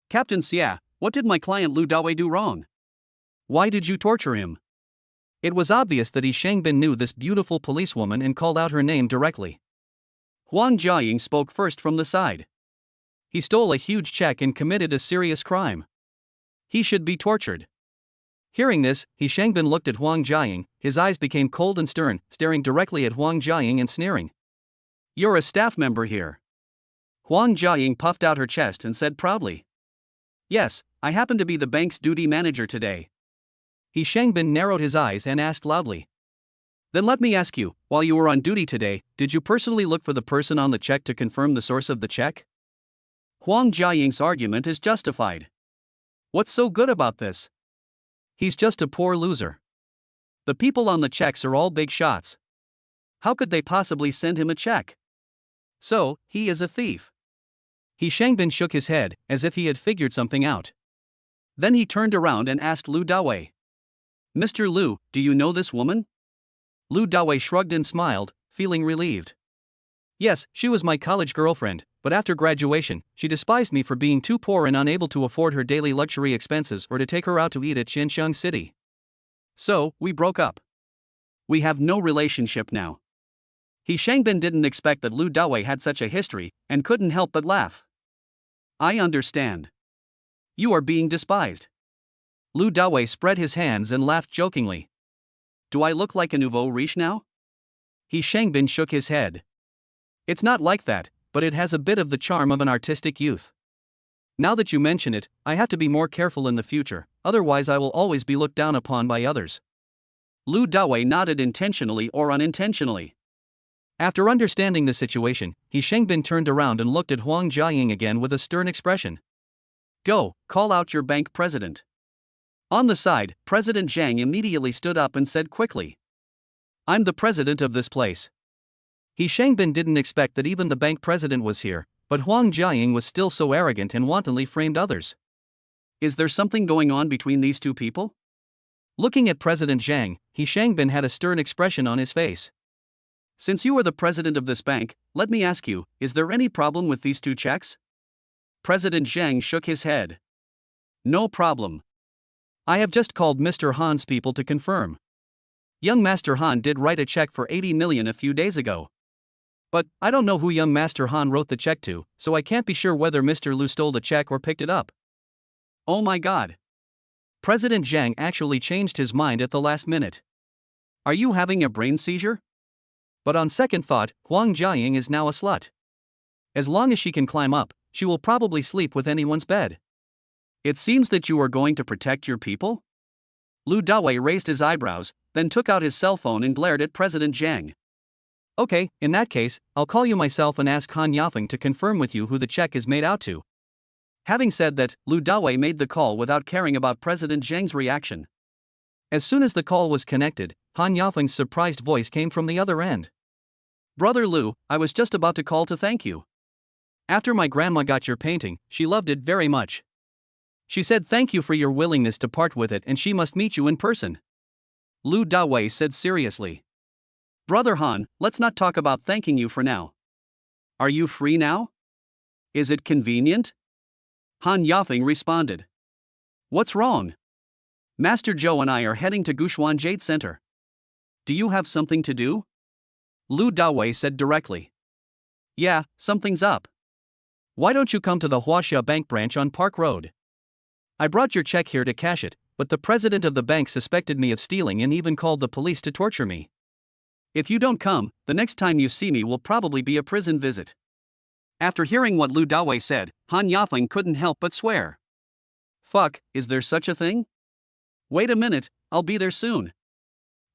Captain Xia, what did my client Lu Dawei do wrong? Why did you torture him? It was obvious that He Shangbin knew this beautiful policewoman and called out her name directly. Huang Jiaying spoke first from the side. He stole a huge check and committed a serious crime. He should be tortured. Hearing this, He Shangbin looked at Huang Jiaying, his eyes became cold and stern, staring directly at Huang Jiaying and sneering. You're a staff member here. Huang Jiaying puffed out her chest and said proudly. Yes, I happen to be the bank's duty manager today. He Shangbin narrowed his eyes and asked loudly. Then let me ask you, while you were on duty today, did you personally look for the person on the check to confirm the source of the check? Huang Jiaying's argument is justified. What's so good about this? He's just a poor loser. The people on the checks are all big shots. How could they possibly send him a check? So, he is a thief. He Shangbin shook his head, as if he had figured something out. Then he turned around and asked Lu Dawei. Mr. Lu, do you know this woman? Lu Dawei shrugged and smiled, feeling relieved. Yes, she was my college girlfriend, but after graduation, she despised me for being too poor and unable to afford her daily luxury expenses or to take her out to eat at Xinxiang City. So, we broke up. We have no relationship now. He Shangbin didn't expect that Lu Dawei had such a history, and couldn't help but laugh. I understand. You are being despised. Lu Dawei spread his hands and laughed jokingly. Do I look like a nouveau riche now? He Shangbin shook his head. It's not like that, but it has a bit of the charm of an artistic youth. Now that you mention it, I have to be more careful in the future, otherwise I will always be looked down upon by others. Lu Dawei nodded intentionally or unintentionally. After understanding the situation, He Shangbin turned around and looked at Huang Jiaying again with a stern expression. Go, call out your bank president. On the side, President Zhang immediately stood up and said quickly. I'm the president of this place. He Shangbin didn't expect that even the bank president was here, but Huang Jiaying was still so arrogant and wantonly framed others. Is there something going on between these two people? Looking at President Zhang, He Shangbin had a stern expression on his face. Since you are the president of this bank, let me ask you, is there any problem with these two checks? President Zhang shook his head. No problem. I have just called Mr. Han's people to confirm. Young Master Han did write a check for 80 million a few days ago. But I don't know who young Master Han wrote the check to, so I can't be sure whether Mr. Lu stole the check or picked it up. Oh my god. President Zhang actually changed his mind at the last minute. Are you having a brain seizure? But on second thought, Huang Jiaying is now a slut. As long as she can climb up, she will probably sleep with anyone's bed. It seems that you are going to protect your people? Lu Dawei raised his eyebrows, then took out his cell phone and glared at President Zhang. Okay, in that case, I'll call you myself and ask Han Yafeng to confirm with you who the check is made out to. Having said that, Lu Dawei made the call without caring about President Zhang's reaction. As soon as the call was connected, Han Yafeng's surprised voice came from the other end. Brother Lu, I was just about to call to thank you. After my grandma got your painting, she loved it very much. She said thank you for your willingness to part with it and she must meet you in person. Lu Dawei said seriously. Brother Han, let's not talk about thanking you for now. Are you free now? Is it convenient? Han Yafeng responded. What's wrong? Master Zhou and I are heading to Gushuan Jade Center. Do you have something to do? Lu Dawei said directly. Yeah, something's up. Why don't you come to the Huaxia Bank branch on Park Road? I brought your check here to cash it, but the president of the bank suspected me of stealing and even called the police to torture me. If you don't come, the next time you see me will probably be a prison visit. After hearing what Lu Dawei said, Han Yafeng couldn't help but swear. Fuck, is there such a thing? Wait a minute, I'll be there soon.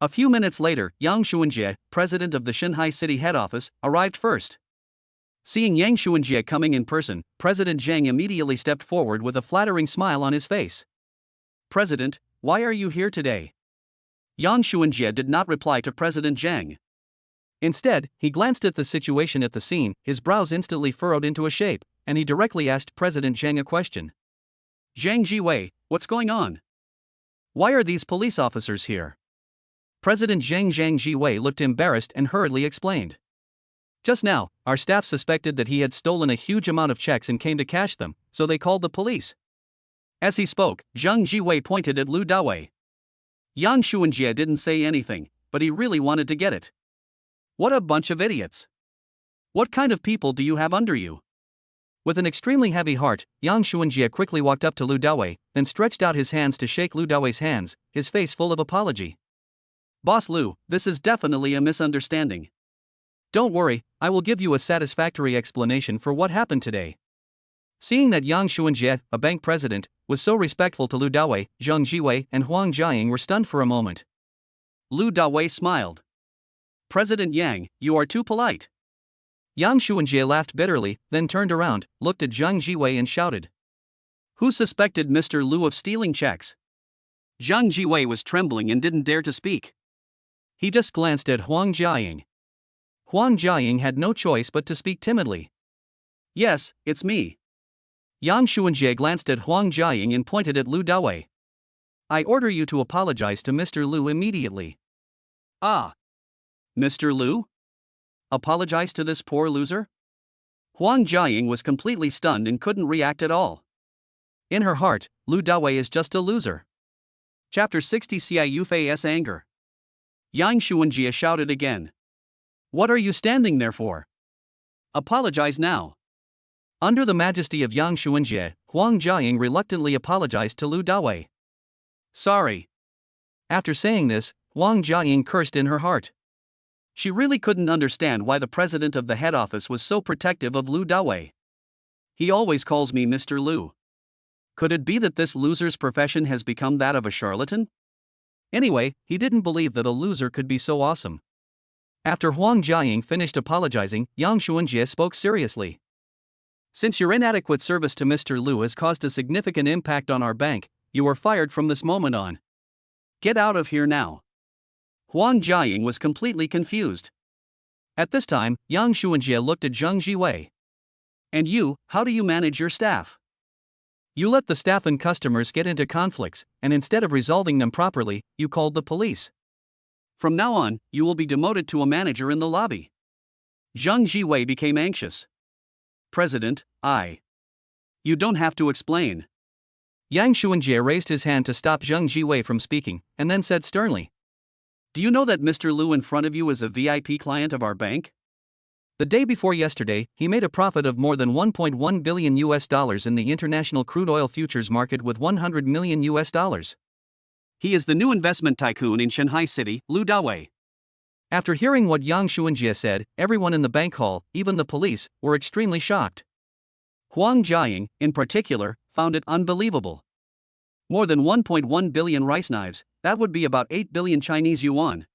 A few minutes later, Yang Xuanjie, president of the Shanghai City head office, arrived first. Seeing Yang Xuanjie coming in person, President Zhang immediately stepped forward with a flattering smile on his face. President, why are you here today? Yang Xuanjie did not reply to President Zhang. Instead, he glanced at the situation at the scene, his brows instantly furrowed into a shape, and he directly asked President Zhang a question. Zhang Jiwei, what's going on? Why are these police officers here? President Zhang Jiwei looked embarrassed and hurriedly explained. Just now, our staff suspected that he had stolen a huge amount of checks and came to cash them, so they called the police. As he spoke, Zhang Jiwei pointed at Lu Dawei. Yang Xuanjie didn't say anything, but he really wanted to get it. What a bunch of idiots. What kind of people do you have under you? With an extremely heavy heart, Yang Xuanjie quickly walked up to Lu Dawei, then stretched out his hands to shake Lu Dawei's hands, his face full of apology. Boss Lu, this is definitely a misunderstanding. Don't worry, I will give you a satisfactory explanation for what happened today. Seeing that Yang Xuanjie, a bank president, was so respectful to Lu Dawei, Zhang Jiwei and Huang Jiaying were stunned for a moment. Lu Dawei smiled. President Yang, you are too polite. Yang Xuanjie laughed bitterly, then turned around, looked at Zhang Jiwei and shouted. Who suspected Mr. Lu of stealing checks? Zhang Jiwei was trembling and didn't dare to speak. He just glanced at Huang Jiaying. Huang Jiaying had no choice but to speak timidly. Yes, it's me. Yang Xuanjie glanced at Huang Jiaying and pointed at Lu Dawei. I order you to apologize to Mr. Lu immediately. Ah. Mr. Lu? Apologize to this poor loser? Huang Jiaying was completely stunned and couldn't react at all. In her heart, Lu Dawei is just a loser. Chapter 60 Xia Yufei's anger. Yang Xuanjie shouted again. What are you standing there for? Apologize now. Under the majesty of Yang Xuanjie, Huang Jiaying reluctantly apologized to Lu Dawei. Sorry. After saying this, Huang Jiaying cursed in her heart. She really couldn't understand why the president of the head office was so protective of Lu Dawei. He always calls me Mr. Lu. Could it be that this loser's profession has become that of a charlatan? Anyway, he didn't believe that a loser could be so awesome. After Huang Jiaying finished apologizing, Yang Xuanjie spoke seriously. Since your inadequate service to Mr. Lu has caused a significant impact on our bank, you are fired from this moment on. Get out of here now. Huang Jiaying was completely confused. At this time, Yang Xuanjie looked at Zhang Jiwei. And you, how do you manage your staff? You let the staff and customers get into conflicts, and instead of resolving them properly, you called the police. From now on, you will be demoted to a manager in the lobby. Zhang Jiwei became anxious. President, You don't have to explain. Yang Xuanjie raised his hand to stop Zhang Jiwei from speaking, and then said sternly. Do you know that Mr. Lu in front of you is a VIP client of our bank? The day before yesterday, he made a profit of more than $1.1 billion in the international crude oil futures market with $100 million. He is the new investment tycoon in Shanghai City, Lu Dawei. After hearing what Yang Xuanjie said, everyone in the bank hall, even the police, were extremely shocked. Huang Jiaying, in particular, found it unbelievable. More than 1.1 billion rice knives, that would be about 8 billion Chinese yuan.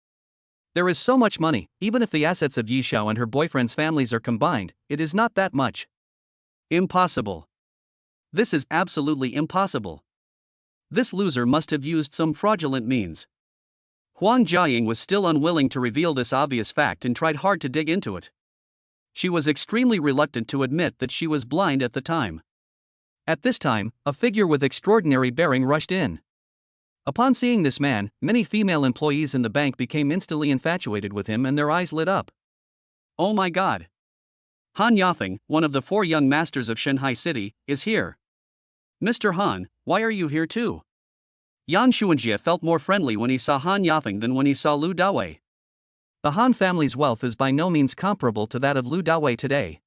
There is so much money, even if the assets of Yi Xiao and her boyfriend's families are combined, it is not that much. Impossible. This is absolutely impossible. This loser must have used some fraudulent means. Huang Jiaying was still unwilling to reveal this obvious fact and tried hard to dig into it. She was extremely reluctant to admit that she was blind at the time. At this time, a figure with extraordinary bearing rushed in. Upon seeing this man, many female employees in the bank became instantly infatuated with him and their eyes lit up. Oh my God! Han Yafeng, one of the 4 young masters of Shanghai City, is here. Mr. Han, why are you here too? Yang Xuanjie felt more friendly when he saw Han Yafeng than when he saw Lu Dawei. The Han family's wealth is by no means comparable to that of Lu Dawei today.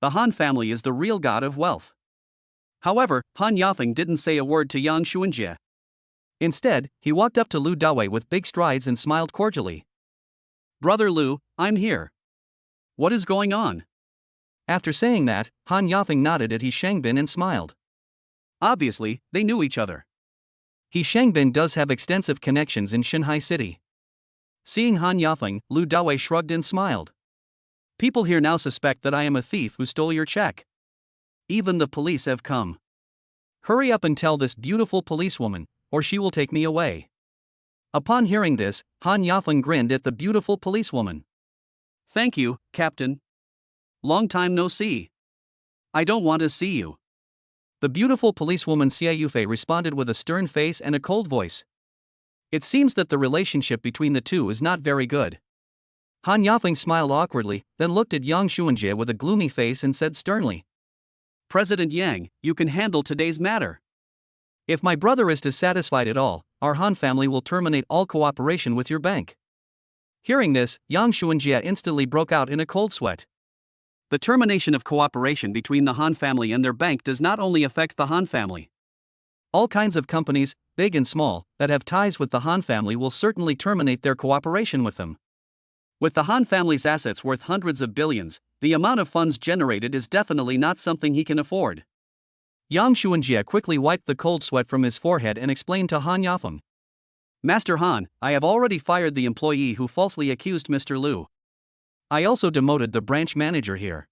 The Han family is the real god of wealth. However, Han Yafeng didn't say a word to Yang Xuanjie. Instead, he walked up to Lu Dawei with big strides and smiled cordially. Brother Lu, I'm here. What is going on? After saying that, Han Yafeng nodded at He Shangbin and smiled. Obviously, they knew each other. He Shangbin does have extensive connections in Shanghai City. Seeing Han Yafeng, Lu Dawei shrugged and smiled. People here now suspect that I am a thief who stole your check. Even the police have come. Hurry up and tell this beautiful policewoman, or she will take me away. Upon hearing this, Han Yafeng grinned at the beautiful policewoman. Thank you, Captain. Long time no see. I don't want to see you. The beautiful policewoman Xia Yufei responded with a stern face and a cold voice. It seems that the relationship between the two is not very good. Han Yafeng smiled awkwardly, then looked at Yang Xuanjie with a gloomy face and said sternly, President Yang, you can handle today's matter. If my brother is dissatisfied at all, our Han family will terminate all cooperation with your bank. Hearing this, Yang Xuanjie instantly broke out in a cold sweat. The termination of cooperation between the Han family and their bank does not only affect the Han family. All kinds of companies, big and small, that have ties with the Han family will certainly terminate their cooperation with them. With the Han family's assets worth hundreds of billions, the amount of funds generated is definitely not something he can afford. Yang Xuanjie quickly wiped the cold sweat from his forehead and explained to Han Yafeng. Master Han, I have already fired the employee who falsely accused Mr. Liu. I also demoted the branch manager here.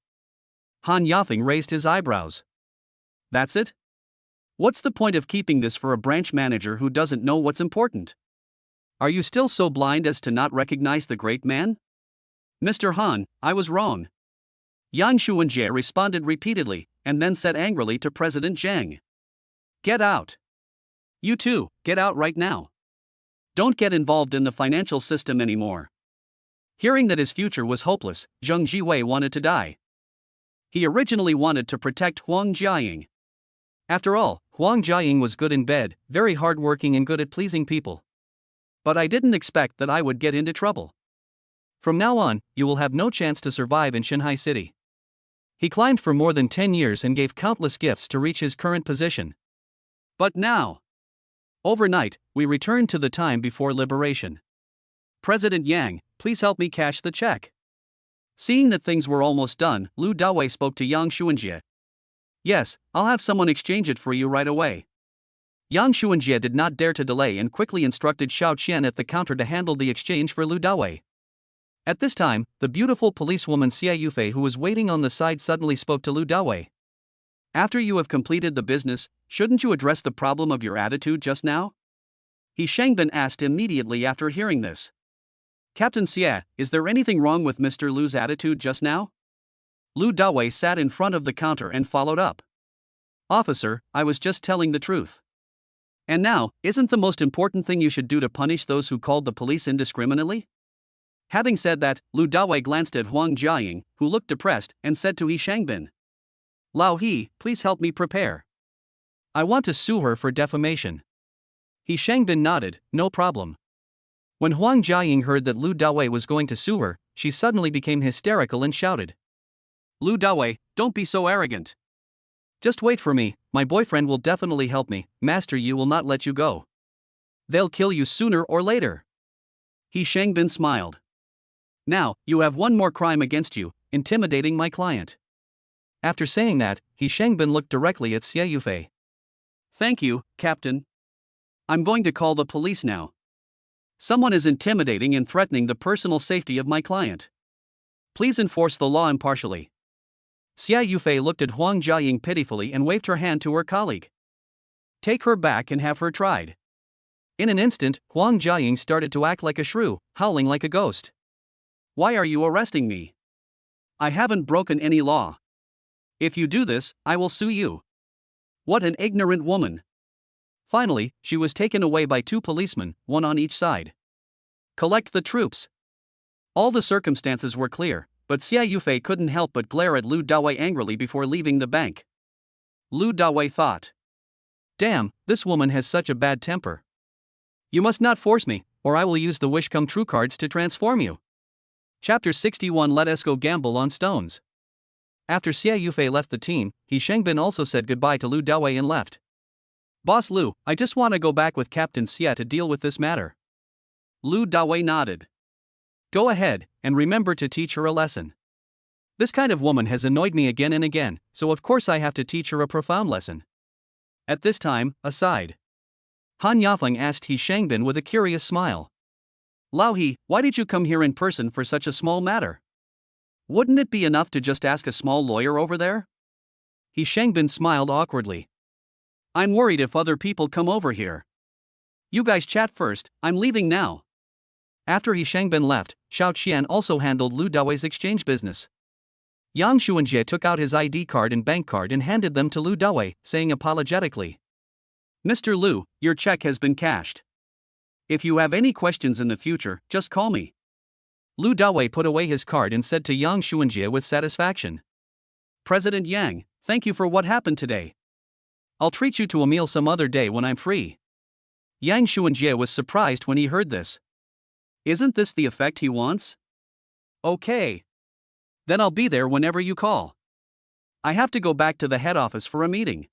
Han Yafeng raised his eyebrows. That's it? What's the point of keeping this for a branch manager who doesn't know what's important? Are you still so blind as to not recognize the great man? Mr. Han, I was wrong. Yang Xuanjie responded repeatedly, and then said angrily to President Zhang. Get out. You too, get out right now. Don't get involved in the financial system anymore. Hearing that his future was hopeless, Zheng Jiwei wanted to die. He originally wanted to protect Huang Jiaying. After all, Huang Jiaying was good in bed, very hardworking and good at pleasing people. But I didn't expect that I would get into trouble. From now on, you will have no chance to survive in Shanghai City. He climbed for more than 10 years and gave countless gifts to reach his current position. But now, overnight, we returned to the time before liberation. President Yang, please help me cash the check. Seeing that things were almost done, Lu Dawei spoke to Yang Xuanjie. Yes, I'll have someone exchange it for you right away. Yang Xuanjie did not dare to delay and quickly instructed Xiao Qian at the counter to handle the exchange for Lu Dawei. At this time, the beautiful policewoman Xia Yufei who was waiting on the side suddenly spoke to Lu Dawei. After you have completed the business, shouldn't you address the problem of your attitude just now? He Shangbin asked immediately after hearing this. Captain Xia, is there anything wrong with Mr. Lu's attitude just now? Lu Dawei sat in front of the counter and followed up. Officer, I was just telling the truth. And now, isn't the most important thing you should do to punish those who called the police indiscriminately? Having said that, Lu Dawei glanced at Huang Jiaying, who looked depressed, and said to He Shangbin. Lao He, please help me prepare. I want to sue her for defamation. He Shangbin nodded, no problem. When Huang Jiaying heard that Lu Dawei was going to sue her, she suddenly became hysterical and shouted. Lu Dawei, don't be so arrogant. Just wait for me, my boyfriend will definitely help me, Master Yu will not let you go. They'll kill you sooner or later. He Shangbin smiled. Now, you have one more crime against you, intimidating my client. After saying that, He Shangbin looked directly at Xia Yufei. Thank you, Captain. I'm going to call the police now. Someone is intimidating and threatening the personal safety of my client. Please enforce the law impartially. Xia Yufei looked at Huang Jiaying pitifully and waved her hand to her colleague. Take her back and have her tried. In an instant, Huang Jiaying started to act like a shrew, howling like a ghost. Why are you arresting me? I haven't broken any law. If you do this, I will sue you. What an ignorant woman. Finally, she was taken away by 2 policemen, one on each side. Collect the troops. All the circumstances were clear, but Xia Yufei couldn't help but glare at Lu Dawei angrily before leaving the bank. Lu Dawei thought. Damn, this woman has such a bad temper. You must not force me, or I will use the wish come true cards to transform you. Chapter 61 Let us go gamble on stones. After Xia Yufei left the team, He Shangbin also said goodbye to Lu Dawei and left. Boss Lu, I just want to go back with Captain Xia to deal with this matter. Lu Dawei nodded. Go ahead, and remember to teach her a lesson. This kind of woman has annoyed me again and again, so of course I have to teach her a profound lesson. At this time, aside. Han Yafeng asked He Shangbin with a curious smile. Lao He, why did you come here in person for such a small matter? Wouldn't it be enough to just ask a small lawyer over there? He Shangbin smiled awkwardly. I'm worried if other people come over here. You guys chat first, I'm leaving now. After He Shangbin left, Xiao Qian also handled Lu Daoi's exchange business. Yang Xuanjie took out his ID card and bank card and handed them to Lu Dawei, saying apologetically, "Mr. Lu, your check has been cashed. If you have any questions in the future, just call me." Lu Dawei put away his card and said to Yang Xuanjie with satisfaction, "President Yang, thank you for what happened today. I'll treat you to a meal some other day when I'm free." Yang Xuanjie was surprised when he heard this. Isn't this the effect he wants? Okay. Then I'll be there whenever you call. I have to go back to the head office for a meeting.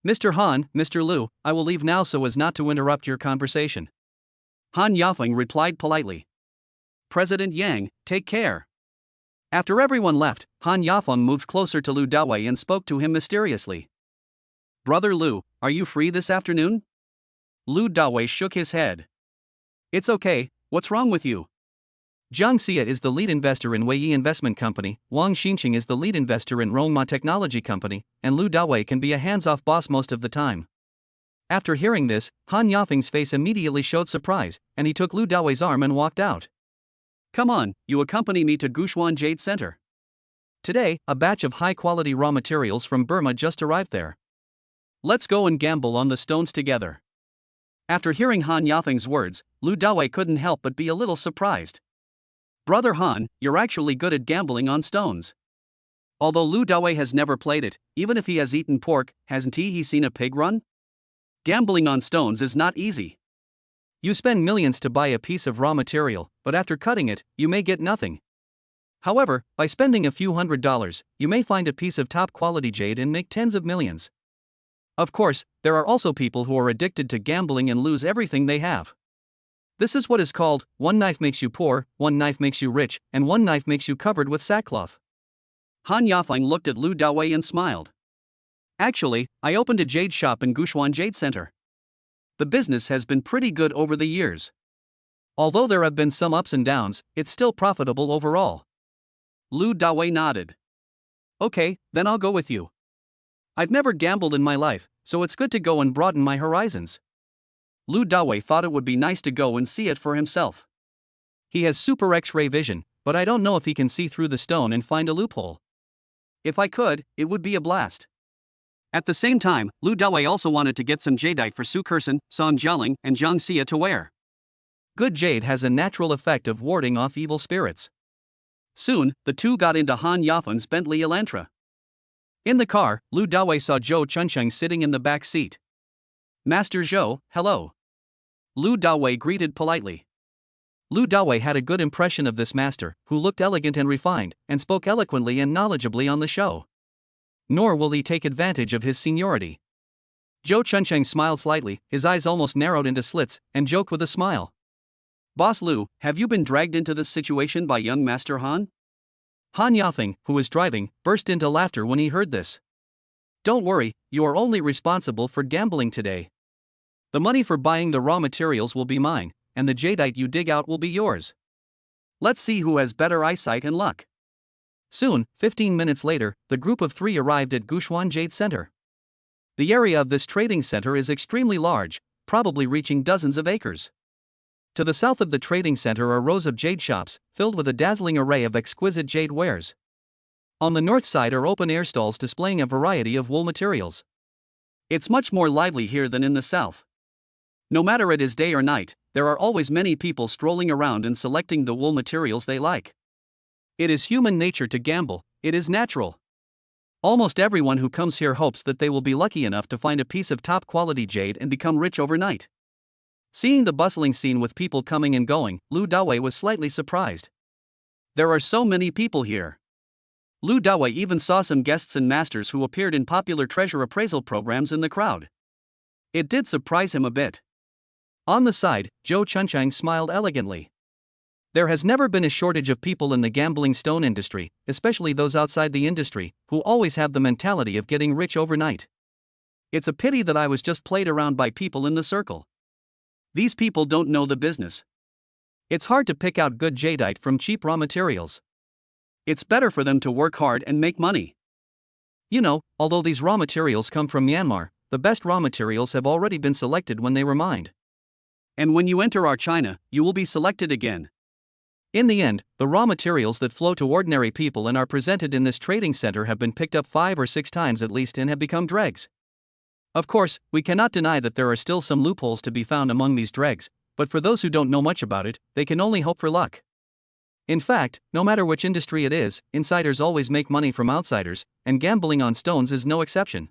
Mr. Han, Mr. Lu, I will leave now so as not to interrupt your conversation. Han Yafeng replied politely. President Yang, take care. After everyone left, Han Yafeng moved closer to Lu Dawei and spoke to him mysteriously. Brother Lu, are you free this afternoon? Lu Dawei shook his head. It's okay, what's wrong with you? Jiang Xia is the lead investor in Weiyi Investment Company, Wang Xinqing is the lead investor in Rongma Technology Company, and Lu Dawei can be a hands-off boss most of the time. After hearing this, Han Yafeng's face immediately showed surprise, and he took Lu Dawei's arm and walked out. Come on, you accompany me to Gushuan Jade Center. Today, a batch of high-quality raw materials from Burma just arrived there. Let's go and gamble on the stones together. After hearing Han Yafeng's words, Lu Dawei couldn't help but be a little surprised. Brother Han, you're actually good at gambling on stones. Although Lu Dawei has never played it, even if he has eaten pork, hasn't he seen a pig run? Gambling on stones is not easy. You spend millions to buy a piece of raw material, but after cutting it, you may get nothing. However, by spending a few $100s, you may find a piece of top-quality jade and make tens of millions. Of course, there are also people who are addicted to gambling and lose everything they have. This is what is called, one knife makes you poor, one knife makes you rich, and one knife makes you covered with sackcloth. Han Yafeng looked at Lu Dawei and smiled. Actually, I opened a jade shop in Gushuan Jade Center. The business has been pretty good over the years. Although there have been some ups and downs, it's still profitable overall. Lu Dawei nodded. Okay, then I'll go with you. I've never gambled in my life, so it's good to go and broaden my horizons. Lu Dawei thought it would be nice to go and see it for himself. He has super X-ray vision, but I don't know if he can see through the stone and find a loophole. If I could, it would be a blast. At the same time, Lu Dawei also wanted to get some jadeite for Su Kersen, Song Jialing, and Jiang Xia to wear. Good jade has a natural effect of warding off evil spirits. Soon, the two got into Han Yafeng's Bentley Elantra. In the car, Lu Dawei saw Zhou Chunsheng sitting in the back seat. Master Zhou, hello. Lu Dawei greeted politely. Lu Dawei had a good impression of this master, who looked elegant and refined, and spoke eloquently and knowledgeably on the show. Nor will he take advantage of his seniority. Zhou Chunsheng smiled slightly, his eyes almost narrowed into slits, and joked with a smile. Boss Lu, have you been dragged into this situation by young Master Han? Han Yafeng, who was driving, burst into laughter when he heard this. Don't worry, you are only responsible for gambling today. The money for buying the raw materials will be mine, and the jadeite you dig out will be yours. Let's see who has better eyesight and luck. Soon, 15 minutes later, the group of 3 arrived at Gushuan Jade Center. The area of this trading center is extremely large, probably reaching dozens of acres. To the south of the trading center are rows of jade shops, filled with a dazzling array of exquisite jade wares. On the north side are open-air stalls displaying a variety of wool materials. It's much more lively here than in the south. No matter it is day or night, there are always many people strolling around and selecting the wool materials they like. It is human nature to gamble, it is natural. Almost everyone who comes here hopes that they will be lucky enough to find a piece of top-quality jade and become rich overnight. Seeing the bustling scene with people coming and going, Lu Dawei was slightly surprised. There are so many people here. Lu Dawei even saw some guests and masters who appeared in popular treasure appraisal programs in the crowd. It did surprise him a bit. On the side, Zhou Chunsheng smiled elegantly. There has never been a shortage of people in the gambling stone industry, especially those outside the industry, who always have the mentality of getting rich overnight. It's a pity that I was just played around by people in the circle. These people don't know the business. It's hard to pick out good jadeite from cheap raw materials. It's better for them to work hard and make money. You know, although these raw materials come from Myanmar, the best raw materials have already been selected when they were mined. And when you enter our China, you will be selected again. In the end, the raw materials that flow to ordinary people and are presented in this trading center have been picked up 5 or 6 times at least and have become dregs. Of course, we cannot deny that there are still some loopholes to be found among these dregs, but for those who don't know much about it, they can only hope for luck. In fact, no matter which industry it is, insiders always make money from outsiders, and gambling on stones is no exception.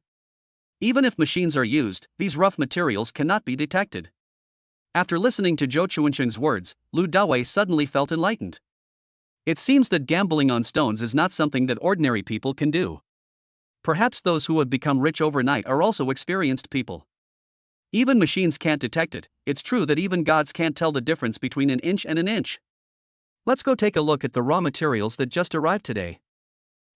Even if machines are used, these rough materials cannot be detected. After listening to Zhou Chuancheng's words, Lu Dawei suddenly felt enlightened. It seems that gambling on stones is not something that ordinary people can do. Perhaps those who have become rich overnight are also experienced people. Even machines can't detect it. It's true that even gods can't tell the difference between an inch and an inch. Let's go take a look at the raw materials that just arrived today.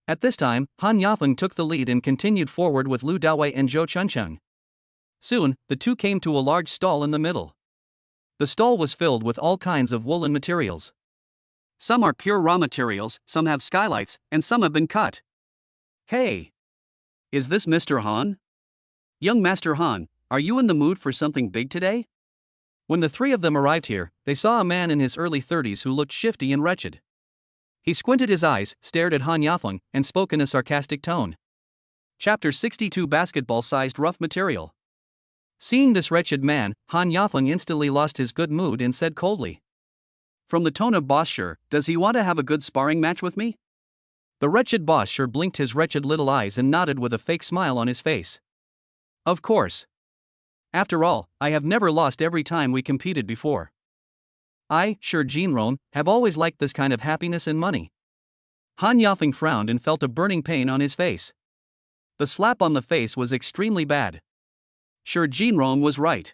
At this time, Han Yafeng took the lead and continued forward with Lu Dawei and Zhou Chuncheng. Soon, the two came to a large stall in the middle. The stall was filled with all kinds of woolen materials. Some are pure raw materials, some have skylights, and some have been cut. Hey! Is this Mr. Han? Young Master Han, are you in the mood for something big today? When the three of them arrived here, they saw a man in his early 30s who looked shifty and wretched. He squinted his eyes, stared at Han Yafeng, and spoke in a sarcastic tone. Chapter 62 Basketball-sized rough material. Seeing this wretched man, Han Yafeng instantly lost his good mood and said coldly. From the tone of boss sure, does he want to have a good sparring match with me? The wretched boss sure blinked his wretched little eyes and nodded with a fake smile on his face. Of course. After all, I have never lost every time we competed before. I, sure Jinron, have always liked this kind of happiness and money. Han Yafeng frowned and felt a burning pain on his face. The slap on the face was extremely bad. Sure Jinron was right.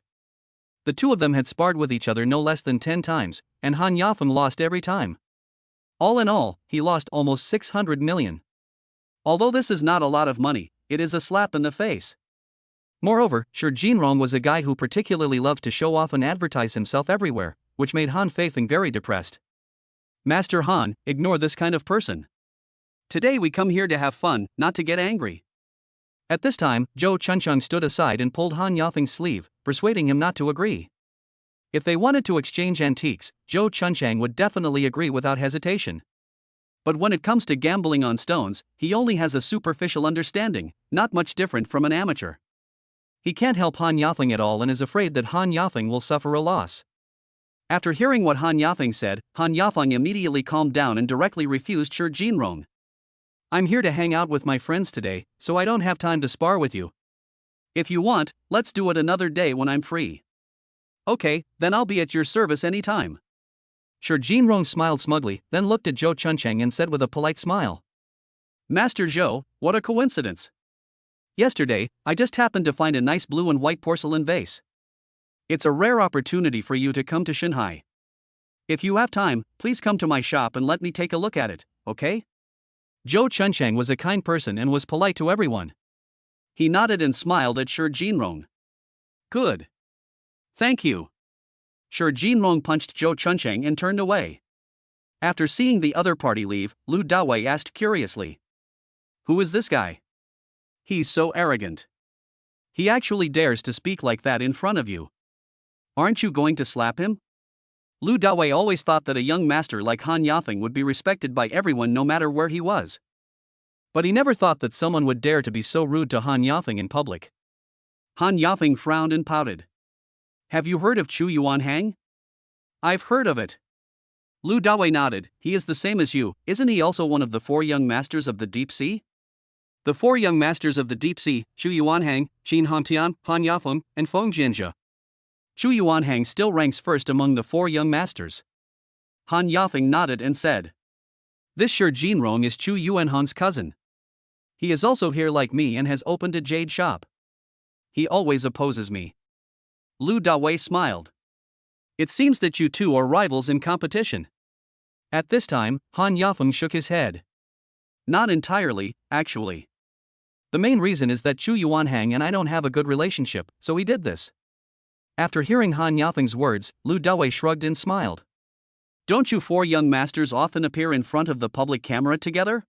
The two of them had sparred with each other no less than 10 times, and Han Yafeng lost every time. All in all, he lost almost 600 million. Although this is not a lot of money, it is a slap in the face. Moreover, Sure Jinron was a guy who particularly loved to show off and advertise himself everywhere, which made Han Feifeng very depressed. Master Han, ignore this kind of person. Today we come here to have fun, not to get angry. At this time, Zhou Chuncheng stood aside and pulled Han Yafeng's sleeve, persuading him not to agree. If they wanted to exchange antiques, Zhou Chuncheng would definitely agree without hesitation. But when it comes to gambling on stones, he only has a superficial understanding, not much different from an amateur. He can't help Han Yafeng at all and is afraid that Han Yafeng will suffer a loss. After hearing what Han Yafeng said, Han Yafeng immediately calmed down and directly refused Sure Jinron. I'm here to hang out with my friends today, so I don't have time to spar with you. If you want, let's do it another day when I'm free. Okay, then I'll be at your service anytime. Sure Jinron smiled smugly, then looked at Zhou Chuncheng and said with a polite smile. Master Zhou, what a coincidence. Yesterday, I just happened to find a nice blue and white porcelain vase. It's a rare opportunity for you to come to Shanghai. If you have time, please come to my shop and let me take a look at it, okay? Zhou Chuncheng was a kind person and was polite to everyone. He nodded and smiled at Sure Jinron. Good. Thank you. Sure Jinron punched Zhou Chuncheng and turned away. After seeing the other party leave, Lu Dawei asked curiously. Who is this guy? He's so arrogant. He actually dares to speak like that in front of you. Aren't you going to slap him? Lu Dawei always thought that a young master like Han Yafeng would be respected by everyone no matter where he was. But he never thought that someone would dare to be so rude to Han Yafeng in public. Han Yafeng frowned and pouted. Have you heard of Chu Yuanhang? I've heard of it. Lu Dawei nodded. He is the same as you, isn't he also one of the 4 young masters of the deep sea? The 4 young masters of the deep sea, Chu Yuanhang, Qin Hantian, Han Yafeng, and Feng Jianjia. Chu Yuanhang still ranks first among the 4 young masters. Han Yafeng nodded and said. This Sure Jinrong is Chu Yuanhang's cousin. He is also here like me and has opened a jade shop. He always opposes me. Lu Dawei smiled. It seems that you two are rivals in competition. At this time, Han Yafeng shook his head. Not entirely, actually. The main reason is that Chu Yuanhang and I don't have a good relationship, so he did this. After hearing Han Yafeng's words, Lu Dawei shrugged and smiled. Don't you 4 young masters often appear in front of the public camera together?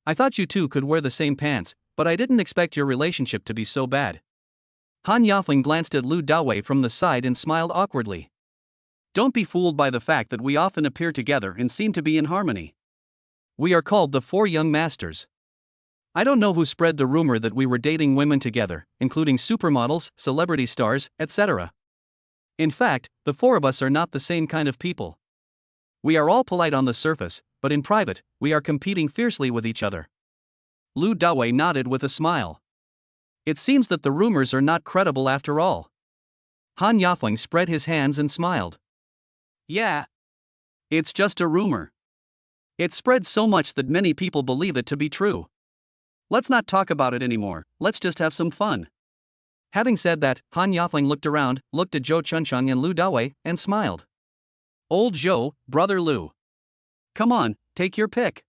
I thought you two could wear the same pants, but I didn't expect your relationship to be so bad. Han Yafeng glanced at Lu Dawei from the side and smiled awkwardly. Don't be fooled by the fact that we often appear together and seem to be in harmony. We are called the Four Young Masters. I don't know who spread the rumor that we were dating women together, including supermodels, celebrity stars, etc. In fact, the four of us are not the same kind of people. We are all polite on the surface, but in private, we are competing fiercely with each other. Lu Dawei nodded with a smile. It seems that the rumors are not credible after all. Han Yafeng spread his hands and smiled. Yeah. It's just a rumor. It spread so much that many people believe it to be true. Let's not talk about it anymore, let's just have some fun. Having said that, Han Yafeng looked around, looked at Zhou Chuncheng and Lu Dawei, and smiled. Old Zhou, brother Lu. Come on, take your pick.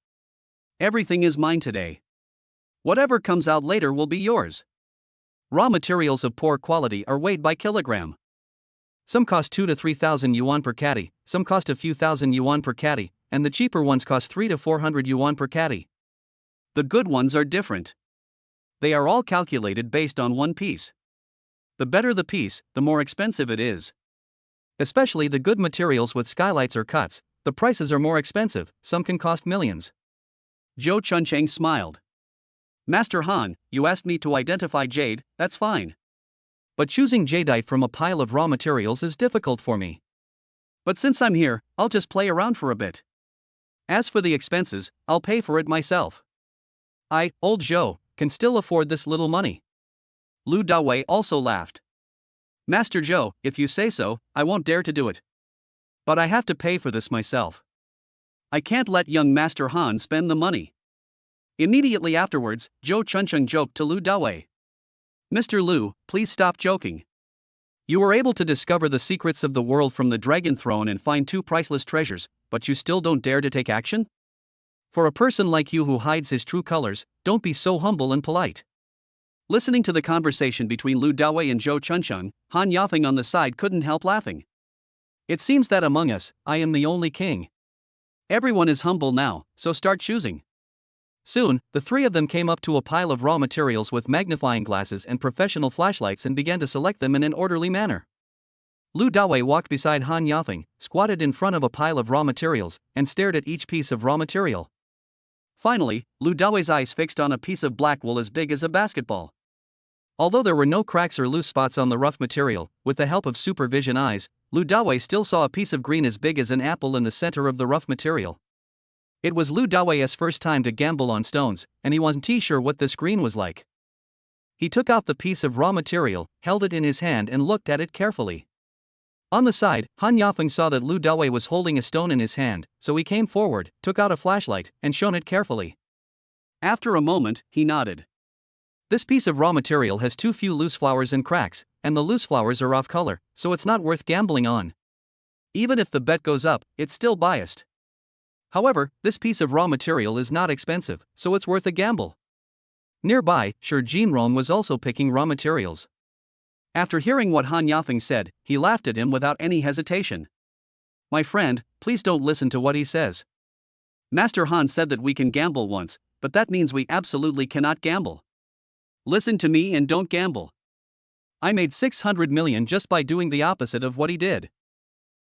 Everything is mine today. Whatever comes out later will be yours. Raw materials of poor quality are weighed by kilogram. Some cost 2 to 3,000 yuan per caddy, some cost a few thousand yuan per caddy, and the cheaper ones cost 3 to 400 yuan per caddy. The good ones are different. They are all calculated based on one piece. The better the piece, the more expensive it is. Especially the good materials with skylights or cuts, the prices are more expensive, some can cost millions. Zhou Chuncheng smiled. Master Han, you asked me to identify jade, that's fine. But choosing jadeite from a pile of raw materials is difficult for me. But since I'm here, I'll just play around for a bit. As for the expenses, I'll pay for it myself. I, old Zhou, can still afford this little money. Lu Dawei also laughed. Master Zhou, if you say so, I won't dare to do it. But I have to pay for this myself. I can't let young Master Han spend the money. Immediately afterwards, Zhou Chuncheng joked to Lu Dawei. Mr. Lu, please stop joking. You were able to discover the secrets of the world from the Dragon Throne and find 2 priceless treasures, but you still don't dare to take action? For a person like you who hides his true colors, don't be so humble and polite. Listening to the conversation between Lu Dawei and Zhou Chuncheng, Han Yafeng on the side couldn't help laughing. It seems that among us, I am the only king. Everyone is humble now, so start choosing. Soon, the three of them came up to a pile of raw materials with magnifying glasses and professional flashlights and began to select them in an orderly manner. Lu Dawei walked beside Han Yafeng, squatted in front of a pile of raw materials, and stared at each piece of raw material. Finally, Lu Dawei's eyes fixed on a piece of black wool as big as a basketball. Although there were no cracks or loose spots on the rough material, with the help of supervision eyes, Lu Dawei still saw a piece of green as big as an apple in the center of the rough material. It was Lu Dawei's first time to gamble on stones, and he wasn't sure what this green was like. He took out the piece of raw material, held it in his hand and looked at it carefully. On the side, Han Yafeng saw that Lu Dawei was holding a stone in his hand, so he came forward, took out a flashlight, and shone it carefully. After a moment, he nodded. This piece of raw material has too few loose flowers and cracks, and the loose flowers are off color, so it's not worth gambling on. Even if the bet goes up, it's still biased. However, this piece of raw material is not expensive, so it's worth a gamble. Nearby, Shi Jinrong was also picking raw materials. After hearing what Han Yafeng said, he laughed at him without any hesitation. My friend, please don't listen to what he says. Master Han said that we can gamble once, but that means we absolutely cannot gamble. Listen to me and don't gamble. I made 600 million just by doing the opposite of what he did.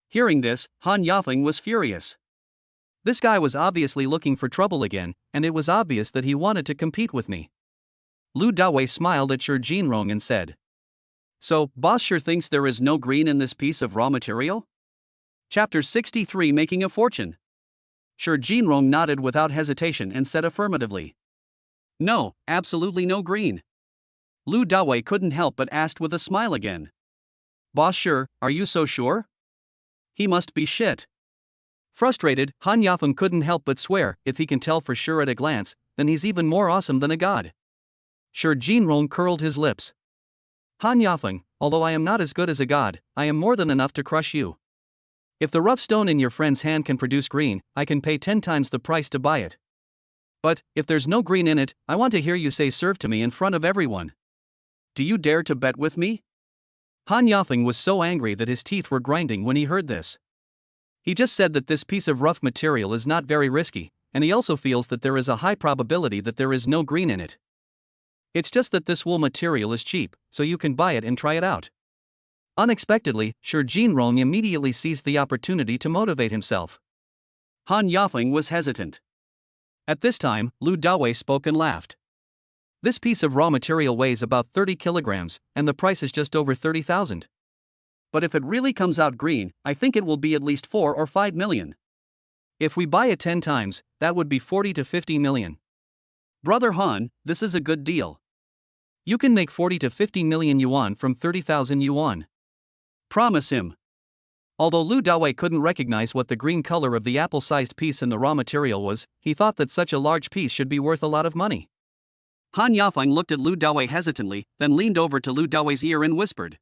Hearing this, Han Yafeng was furious. This guy was obviously looking for trouble again, and it was obvious that he wanted to compete with me. Lu Dawei smiled at Shi Jinrong and said, So, boss sure thinks there is no green in this piece of raw material? Chapter 63 Making a Fortune. Shi Jinrong nodded without hesitation and said affirmatively. No, absolutely no green. Lu Dawei couldn't help but asked with a smile again. Boss sure, are you so sure? He must be shit. Frustrated, Han Yafeng couldn't help but swear, if he can tell for sure at a glance, then he's even more awesome than a god. Shi Jinrong curled his lips. Han Yafeng, although I am not as good as a god, I am more than enough to crush you. If the rough stone in your friend's hand can produce green, I can pay 10 times the price to buy it. But, if there's no green in it, I want to hear you say serve to me in front of everyone. Do you dare to bet with me? Han Yafeng was so angry that his teeth were grinding when he heard this. He just said that this piece of rough material is not very risky, and he also feels that there is a high probability that there is no green in it. It's just that this wool material is cheap, so you can buy it and try it out. Unexpectedly, Shi Jinrong immediately seized the opportunity to motivate himself. Han Yafeng was hesitant. At this time, Lu Dawei spoke and laughed. This piece of raw material weighs about 30 kilograms, and the price is just over 30,000. But if it really comes out green, I think it will be at least 4 or 5 million. If we buy it 10 times, that would be 40 to 50 million. Brother Han, this is a good deal. You can make 40 to 50 million yuan from 30,000 yuan. Promise him. Although Lu Dawei couldn't recognize what the green color of the apple-sized piece in the raw material was, he thought that such a large piece should be worth a lot of money. Han Yafeng looked at Lu Dawei hesitantly, then leaned over to Lu Dawei's ear and whispered.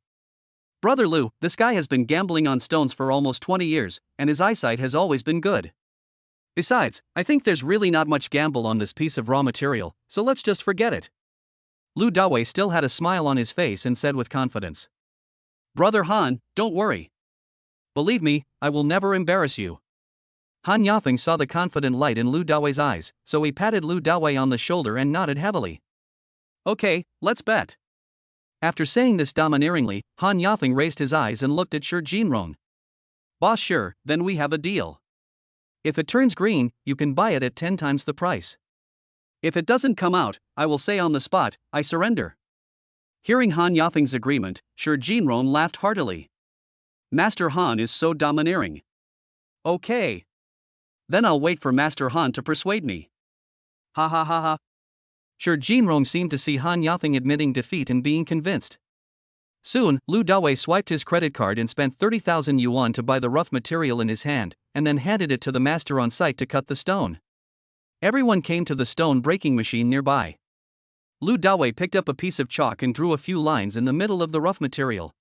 Brother Lu, this guy has been gambling on stones for almost 20 years, and his eyesight has always been good. Besides, I think there's really not much gamble on this piece of raw material, so let's just forget it. Lu Dawei still had a smile on his face and said with confidence. Brother Han, don't worry. Believe me, I will never embarrass you. Han Yafeng saw the confident light in Lu Dawei's eyes, so he patted Lu Dawei on the shoulder and nodded heavily. Okay, let's bet. After saying this domineeringly, Han Yafeng raised his eyes and looked at Shi Jinrong. Boss, sure, then we have a deal. If it turns green, you can buy it at 10 times the price. If it doesn't come out, I will say on the spot, I surrender. Hearing Han Yafeng's agreement, Shi Jinrong laughed heartily. Master Han is so domineering. Okay. Then I'll wait for Master Han to persuade me. Ha ha ha ha. Shi Jinrong seemed to see Han Yafeng admitting defeat and being convinced. Soon, Lu Dawei swiped his credit card and spent 30,000 yuan to buy the rough material in his hand, and then handed it to the master on site to cut the stone. Everyone came to the stone breaking machine nearby. Lu Dawei picked up a piece of chalk and drew a few lines in the middle of the rough material.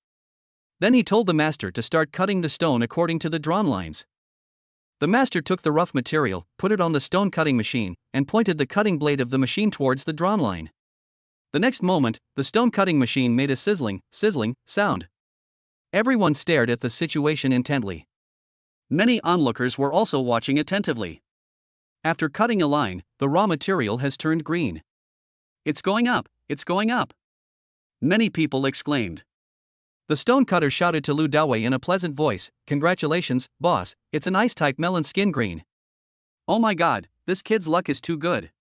Then he told the master to start cutting the stone according to the drawn lines. The master took the rough material, put it on the stone cutting machine, and pointed the cutting blade of the machine towards the drawn line. The next moment, the stone cutting machine made a sizzling sound. Everyone stared at the situation intently. Many onlookers were also watching attentively. After cutting a line, the raw material has turned green. It's going up, it's going up. Many people exclaimed. The stone cutter shouted to Lu Dawei in a pleasant voice, Congratulations, boss, it's an ice-type melon skin green. Oh my god, this kid's luck is too good.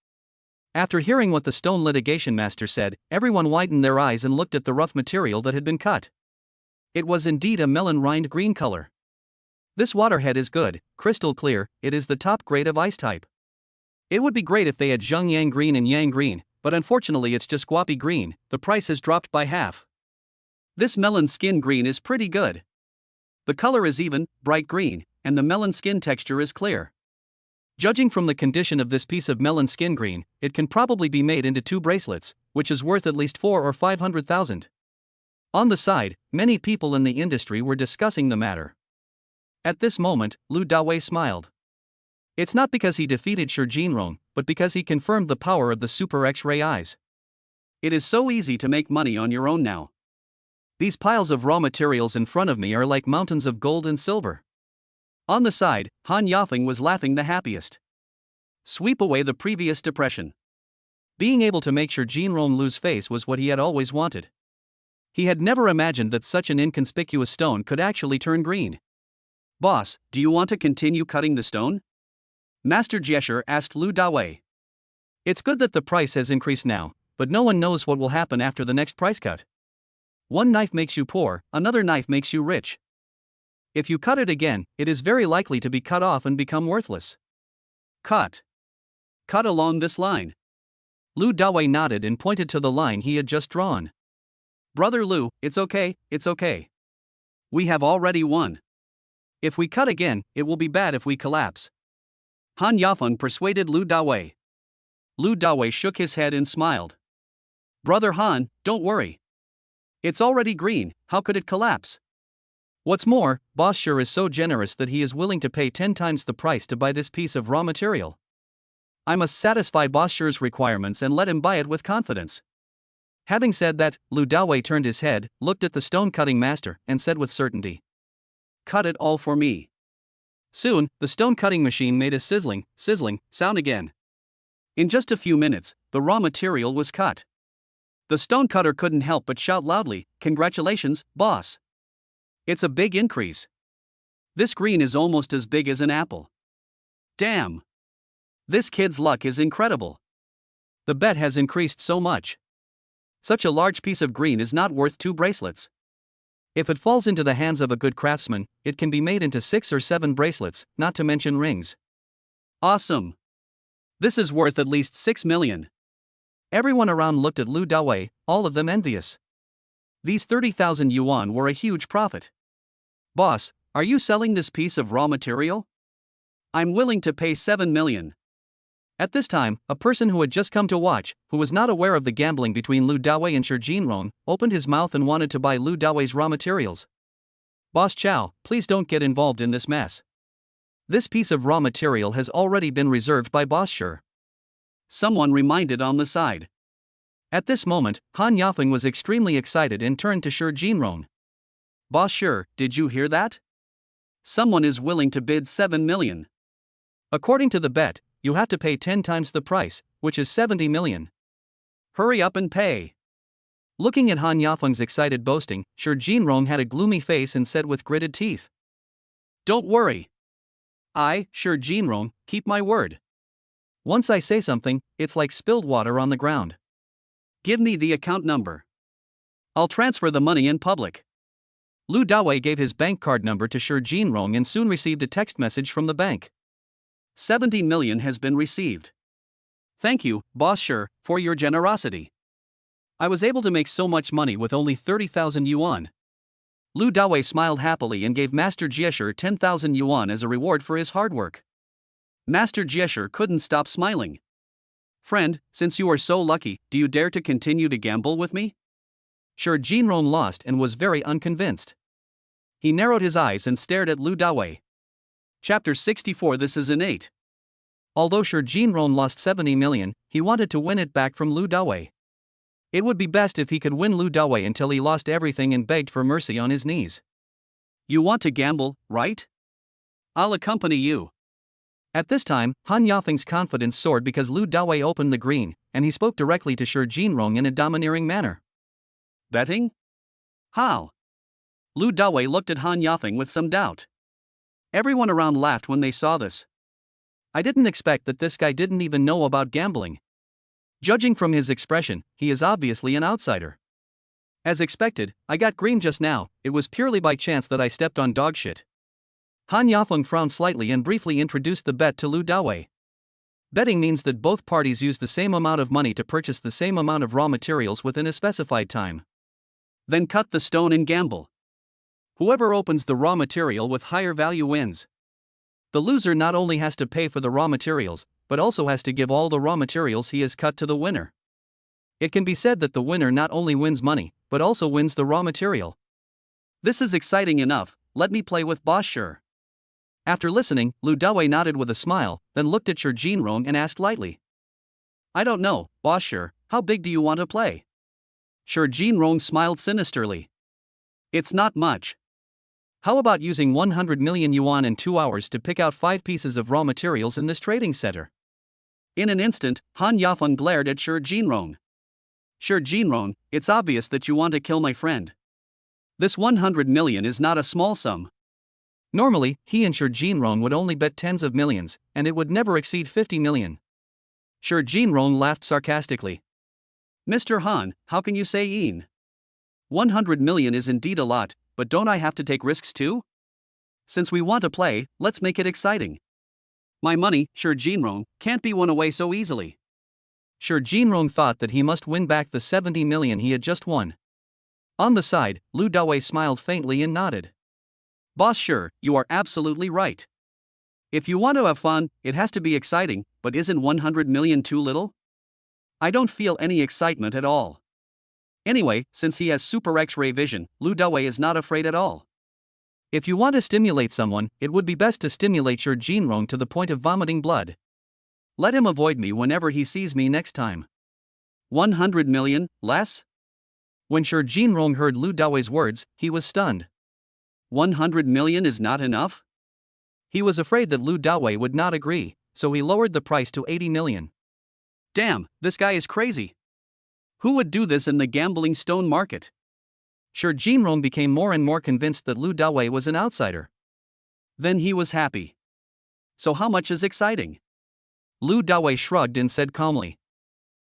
After hearing what the stone litigation master said, everyone widened their eyes and looked at the rough material that had been cut. It was indeed a melon rind green color. This waterhead is good, crystal clear, it is the top grade of ice type. It would be great if they had Zheng Yang green and Yang green, but unfortunately it's just Guapi green, the price has dropped by half. This melon skin green is pretty good. The color is even, bright green, and the melon skin texture is clear. Judging from the condition of this piece of melon skin green, it can probably be made into 2 bracelets, which is worth at least 4 or 500,000. On the side, many people in the industry were discussing the matter. At this moment, Lu Dawei smiled. It's not because he defeated Shi Jinrong, but because he confirmed the power of the Super X-ray eyes. It is so easy to make money on your own now. These piles of raw materials in front of me are like mountains of gold and silver. On the side, Han Yafeng was laughing the happiest. Sweep away the previous depression. Being able to make Shi Jinrong lose face was what he had always wanted. He had never imagined that such an inconspicuous stone could actually turn green. Boss, do you want to continue cutting the stone? Master Jesher asked Lu Dawei. It's good that the price has increased now, but no one knows what will happen after the next price cut. One knife makes you poor, another knife makes you rich. If you cut it again, it is very likely to be cut off and become worthless. Cut. Cut along this line. Lu Dawei nodded and pointed to the line he had just drawn. Brother Lu, it's okay, it's okay. We have already won. If we cut again, it will be bad if we collapse. Han Yafeng persuaded Lu Dawei. Lu Dawei shook his head and smiled. Brother Han, don't worry. It's already green, how could it collapse? What's more, Boss Shi is so generous that he is willing to pay 10 times the price to buy this piece of raw material. I must satisfy Boss Shi's requirements and let him buy it with confidence. Having said that, Lu Dawei turned his head, looked at the stone-cutting master, and said with certainty. Cut it all for me. Soon, the stone-cutting machine made a sizzling sound again. In just a few minutes, the raw material was cut. The stonecutter couldn't help but shout loudly, "Congratulations, boss! It's a big increase. This green is almost as big as an apple. Damn! This kid's luck is incredible. The bet has increased so much. Such a large piece of green is not worth 2 bracelets. If it falls into the hands of a good craftsman, it can be made into 6 or 7 bracelets, not to mention rings. Awesome! This is worth at least 6 million. Everyone around looked at Lu Dawei, all of them envious. These 30,000 yuan were a huge profit. Boss, are you selling this piece of raw material? I'm willing to pay 7 million. At this time, a person who had just come to watch, who was not aware of the gambling between Lu Dawei and Shi Jinrong, opened his mouth and wanted to buy Lu Dawei's raw materials. Boss Chow, please don't get involved in this mess. This piece of raw material has already been reserved by Boss Shi. Someone reminded on the side. At this moment, Han Yafeng was extremely excited and turned to Shi Jinrong. Boss Shi, did you hear that? Someone is willing to bid 7 million. According to the bet, you have to pay 10 times the price, which is 70 million. Hurry up and pay. Looking at Han Yafeng's excited boasting, Shi Jinrong had a gloomy face and said with gritted teeth, "Don't worry. I, Shi Jinrong, keep my word. Once I say something, it's like spilled water on the ground. Give me the account number. I'll transfer the money in public." Lu Dawei gave his bank card number to Shi Jinrong and soon received a text message from the bank. 70 million has been received. Thank you, Boss Shi, for your generosity. I was able to make so much money with only 30,000 yuan. Lu Dawei smiled happily and gave Master Jieshi 10,000 yuan as a reward for his hard work. Master Jieshi couldn't stop smiling. Friend, since you are so lucky, do you dare to continue to gamble with me? Shi Jinrong lost and was very unconvinced. He narrowed his eyes and stared at Lu Dawei. Chapter 64. This is innate. Although Shi Jinrong lost 70 million, he wanted to win it back from Lu Dawei. It would be best if he could win Lu Dawei until he lost everything and begged for mercy on his knees. You want to gamble, right? I'll accompany you. At this time, Han Yafeng's confidence soared because Lu Dawei opened the green, and he spoke directly to Shi Jinrong in a domineering manner. Betting? How? Lu Dawei looked at Han Yafeng with some doubt. Everyone around laughed when they saw this. I didn't expect that this guy didn't even know about gambling. Judging from his expression, he is obviously an outsider. As expected, I got green just now. It was purely by chance that I stepped on dog shit. Han Yafeng frowned slightly and briefly introduced the bet to Lu Dawei. Betting means that both parties use the same amount of money to purchase the same amount of raw materials within a specified time. Then cut the stone and gamble. Whoever opens the raw material with higher value wins. The loser not only has to pay for the raw materials, but also has to give all the raw materials he has cut to the winner. It can be said that the winner not only wins money, but also wins the raw material. This is exciting enough, let me play with Boss Shi. After listening, Lu Dawei nodded with a smile, then looked at Shi Jinrong and asked lightly. I don't know, Boss Shi, how big do you want to play? Shi Jinrong smiled sinisterly. It's not much. How about using 100 million yuan in 2 hours to pick out 5 pieces of raw materials in this trading center? In an instant, Han Yafeng glared at Shi Jinrong. Shi Jinrong, it's obvious that you want to kill my friend. This 100 million is not a small sum. Normally, he and Shi Jinrong would only bet tens of millions, and it would never exceed 50 million. Shi Jinrong laughed sarcastically. Mr. Han, how can you say "een"? 100 million is indeed a lot, but don't I have to take risks too? Since we want to play, let's make it exciting. My money, Shi Jinrong, can't be won away so easily. Shi Jinrong thought that he must win back the 70 million he had just won. On the side, Lu Dawei smiled faintly and nodded. Boss Shi, you are absolutely right. If you want to have fun, it has to be exciting, but isn't 100 million too little? I don't feel any excitement at all. Anyway, since he has super X-ray vision, Lu Dawei is not afraid at all. If you want to stimulate someone, it would be best to stimulate Shi Jinrong to the point of vomiting blood. Let him avoid me whenever he sees me next time. 100 million, less? When Shi Jinrong heard Lu Dawei's words, he was stunned. 100 million is not enough? He was afraid that Lu Dawei would not agree, so he lowered the price to 80 million. Damn, this guy is crazy. Who would do this in the gambling stone market? Sure, Jinrong became more and more convinced that Lu Dawei was an outsider. Then he was happy. So how much is exciting? Lu Dawei shrugged and said calmly.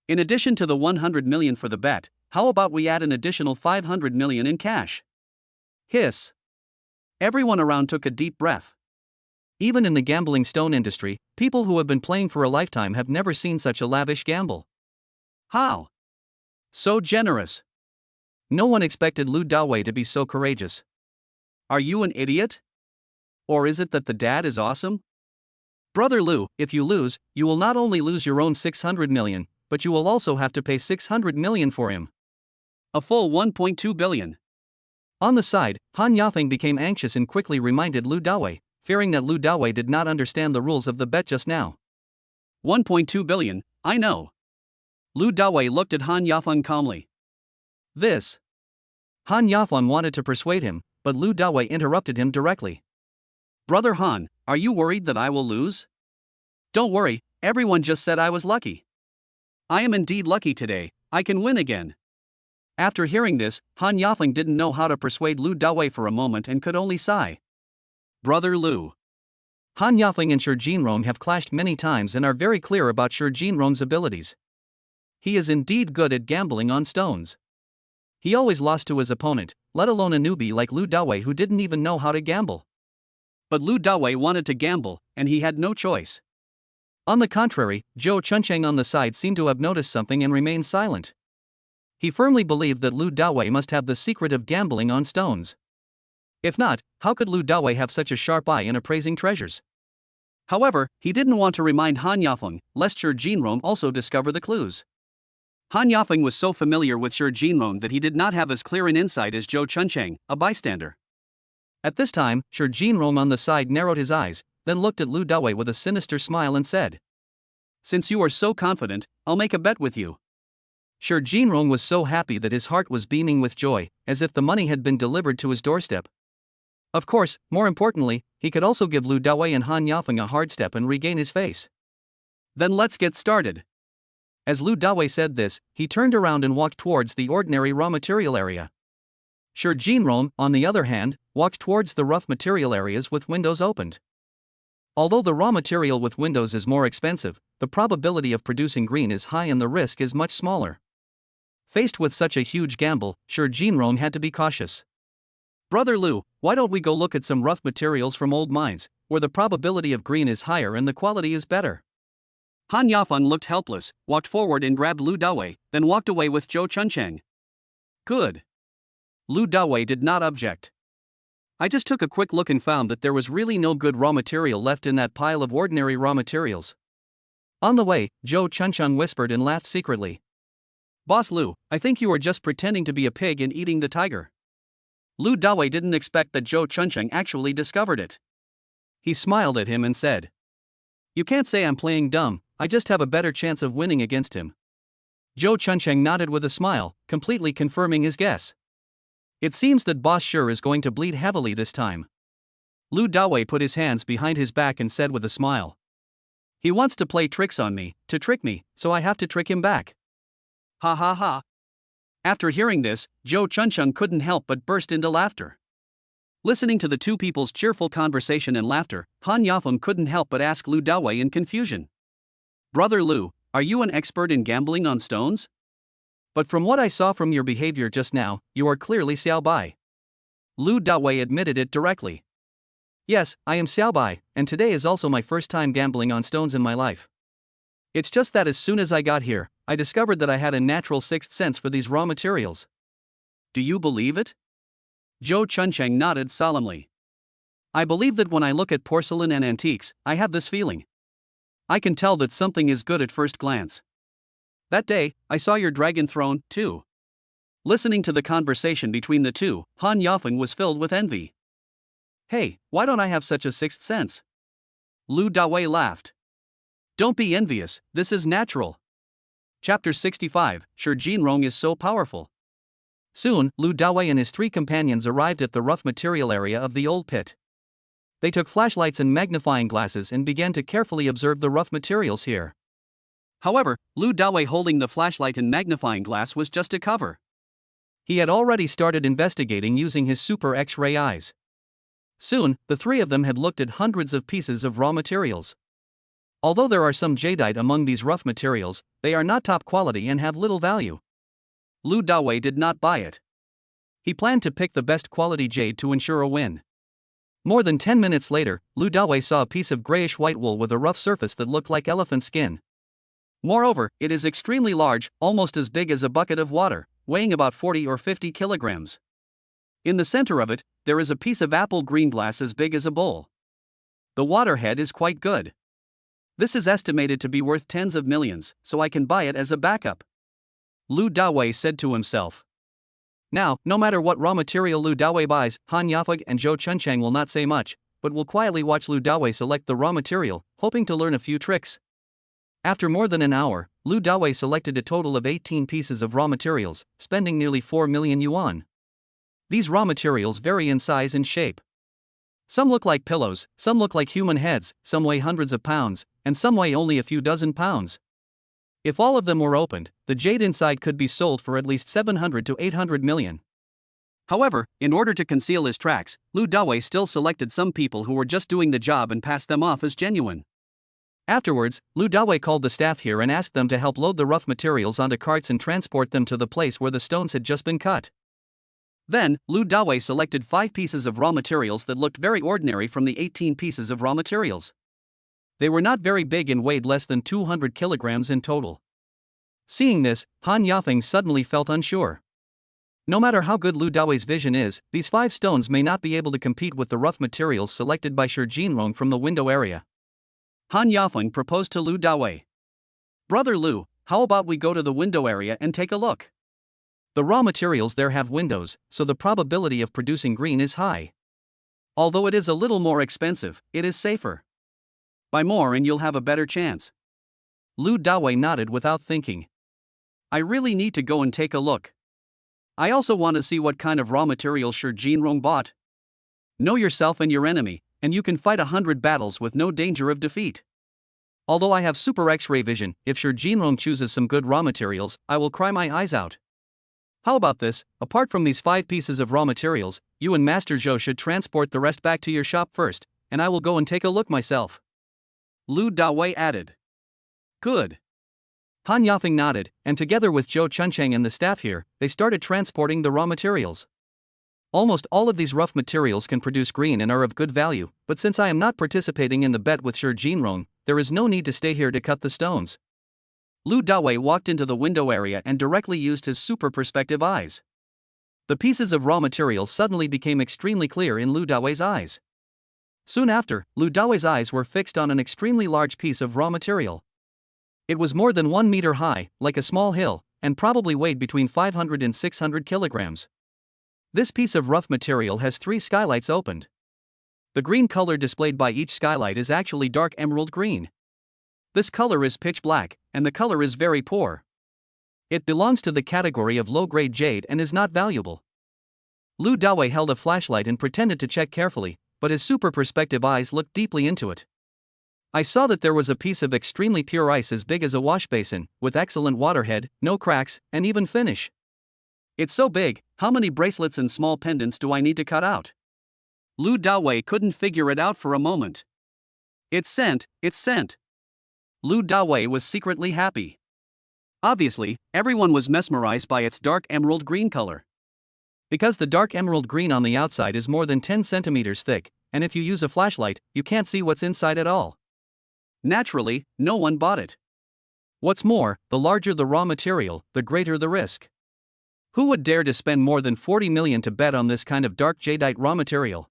In addition to the 100 million for the bet, how about we add an additional 500 million in cash? Hiss. Everyone around took a deep breath. Even in the gambling stone industry, people who have been playing for a lifetime have never seen such a lavish gamble. How? So generous. No one expected Lu Dawei to be so courageous. Are you an idiot? Or is it that the dad is awesome? Brother Lu, if you lose, you will not only lose your own 600 million, but you will also have to pay 600 million for him. A full 1.2 billion. On the side, Han Yafeng became anxious and quickly reminded Lu Dawei, fearing that Lu Dawei did not understand the rules of the bet just now. 1.2 billion, I know. Lu Dawei looked at Han Yafeng calmly. This. Han Yafeng wanted to persuade him, but Lu Dawei interrupted him directly. Brother Han, are you worried that I will lose? Don't worry, everyone just said I was lucky. I am indeed lucky today, I can win again. After hearing this, Han Yafeng didn't know how to persuade Lu Dawei for a moment and could only sigh. Brother Lu. Han Yafeng and Shi Jinrong have clashed many times and are very clear about Shi Jinrong's abilities. He is indeed good at gambling on stones. He always lost to his opponent, let alone a newbie like Lu Dawei who didn't even know how to gamble. But Lu Dawei wanted to gamble, and he had no choice. On the contrary, Zhou Chuncheng on the side seemed to have noticed something and remained silent. He firmly believed that Lu Dawei must have the secret of gambling on stones. If not, how could Lu Dawei have such a sharp eye in appraising treasures? However, he didn't want to remind Han Yafeng, lest Shi Jinrong also discover the clues. Han Yafeng was so familiar with Shi Jinrong that he did not have as clear an insight as Zhou Chuncheng, a bystander. At this time, Shi Jinrong on the side narrowed his eyes, then looked at Lu Dawei with a sinister smile and said, Since you are so confident, I'll make a bet with you. Shi Jinrong was so happy that his heart was beaming with joy, as if the money had been delivered to his doorstep. Of course, more importantly, he could also give Lu Dawei and Han Yafeng a hard step and regain his face. Then let's get started. As Lu Dawei said this, he turned around and walked towards the ordinary raw material area. Shi Jinrong, on the other hand, walked towards the rough material areas with windows opened. Although the raw material with windows is more expensive, the probability of producing green is high and the risk is much smaller. Faced with such a huge gamble, Shi Jinrong had to be cautious. Brother Lu, why don't we go look at some rough materials from old mines, where the probability of green is higher and the quality is better? Han Yafeng looked helpless, walked forward and grabbed Lu Dawei, then walked away with Zhou Chuncheng. Good. Lu Dawei did not object. I just took a quick look and found that there was really no good raw material left in that pile of ordinary raw materials. On the way, Zhou Chuncheng whispered and laughed secretly. Boss Lu, I think you are just pretending to be a pig and eating the tiger. Lu Dawei didn't expect that Zhou Chuncheng actually discovered it. He smiled at him and said, You can't say I'm playing dumb, I just have a better chance of winning against him. Zhou Chuncheng nodded with a smile, completely confirming his guess. It seems that Boss Shi is going to bleed heavily this time. Lu Dawei put his hands behind his back and said with a smile. He wants to play tricks on me, to trick me, so I have to trick him back. Ha ha ha. After hearing this, Zhou Chuncheng couldn't help but burst into laughter. Listening to the two people's cheerful conversation and laughter, Han Yafeng couldn't help but ask Lu Dawei in confusion. Brother Lu, are you an expert in gambling on stones? But from what I saw from your behavior just now, you are clearly Xiao Bai. Lu Dawei admitted it directly. Yes, I am Xiao Bai, and today is also my first time gambling on stones in my life. It's just that as soon as I got here, I discovered that I had a natural sixth sense for these raw materials. Do you believe it? Zhou Chuncheng nodded solemnly. I believe that when I look at porcelain and antiques, I have this feeling. I can tell that something is good at first glance. That day, I saw your dragon throne, too. Listening to the conversation between the two, Han Yafeng was filled with envy. Hey, why don't I have such a sixth sense? Lu Dawei laughed. Don't be envious, this is natural. Chapter 65, Shi Jinrong is so powerful. Soon, Lu Dawei and his three companions arrived at the rough material area of the old pit. They took flashlights and magnifying glasses and began to carefully observe the rough materials here. However, Lu Dawei holding the flashlight and magnifying glass was just a cover. He had already started investigating using his super X-ray eyes. Soon, the three of them had looked at hundreds of pieces of raw materials. Although there are some jadeite among these rough materials, they are not top quality and have little value. Lu Dawei did not buy it. He planned to pick the best quality jade to ensure a win. More than 10 minutes later, Lu Dawei saw a piece of grayish-white wool with a rough surface that looked like elephant skin. Moreover, it is extremely large, almost as big as a bucket of water, weighing about 40 or 50 kilograms. In the center of it, there is a piece of apple green glass as big as a bowl. The waterhead is quite good. This is estimated to be worth tens of millions, so I can buy it as a backup. Lu Dawei said to himself. Now, no matter what raw material Lu Dawei buys, Han Yafeng and Zhou Chunchang will not say much, but will quietly watch Lu Dawei select the raw material, hoping to learn a few tricks. After more than an hour, Lu Dawei selected a total of 18 pieces of raw materials, spending nearly 4 million yuan. These raw materials vary in size and shape. Some look like pillows, some look like human heads, some weigh hundreds of pounds, and some weigh only a few dozen pounds. If all of them were opened, the jade inside could be sold for at least 700 to 800 million. However, in order to conceal his tracks, Lu Dawei still selected some people who were just doing the job and passed them off as genuine. Afterwards, Lu Dawei called the staff here and asked them to help load the rough materials onto carts and transport them to the place where the stones had just been cut. Then, Lu Dawei selected 5 pieces of raw materials that looked very ordinary from the 18 pieces of raw materials. They were not very big and weighed less than 200 kilograms in total. Seeing this, Han Yafeng suddenly felt unsure. No matter how good Lu Dawei's vision is, these 5 stones may not be able to compete with the rough materials selected by Shi Jinrong from the window area. Han Yafeng proposed to Lu Dawei. Brother Lu, how about we go to the window area and take a look? The raw materials there have windows, so the probability of producing green is high. Although it is a little more expensive, it is safer. Buy more and you'll have a better chance. Lu Dawei nodded without thinking. I really need to go and take a look. I also want to see what kind of raw materials Shi Jinrong bought. Know yourself and your enemy, and you can fight 100 battles with no danger of defeat. Although I have super X-ray vision, if Shi Jinrong chooses some good raw materials, I will cry my eyes out. How about this? Apart from these 5 pieces of raw materials, you and Master Zhou should transport the rest back to your shop first, and I will go and take a look myself. Lu Dawei added. Good. Han Yafeng nodded, and together with Zhou Chunchang and the staff here, they started transporting the raw materials. Almost all of these rough materials can produce green and are of good value, but since I am not participating in the bet with Shi Jinrong, there is no need to stay here to cut the stones. Lu Dawei walked into the window area and directly used his super perspective eyes. The pieces of raw materials suddenly became extremely clear in Lu Dawei's eyes. Soon after, Lu Dawei's eyes were fixed on an extremely large piece of raw material. It was more than 1 meter high, like a small hill, and probably weighed between 500 and 600 kilograms. This piece of rough material has 3 skylights opened. The green color displayed by each skylight is actually dark emerald green. This color is pitch black, and the color is very poor. It belongs to the category of low-grade jade and is not valuable. Lu Dawei held a flashlight and pretended to check carefully, but his super perspective eyes looked deeply into it. I saw that there was a piece of extremely pure ice as big as a wash basin, with excellent waterhead, no cracks, and even finish. It's so big, how many bracelets and small pendants do I need to cut out? Lu Dawei couldn't figure it out for a moment. It's sent. Lu Dawei was secretly happy. Obviously, everyone was mesmerized by its dark emerald green color. Because the dark emerald green on the outside is more than 10 centimeters thick, and if you use a flashlight, you can't see what's inside at all. Naturally, no one bought it. What's more, the larger the raw material, the greater the risk. Who would dare to spend more than 40 million to bet on this kind of dark jadeite raw material?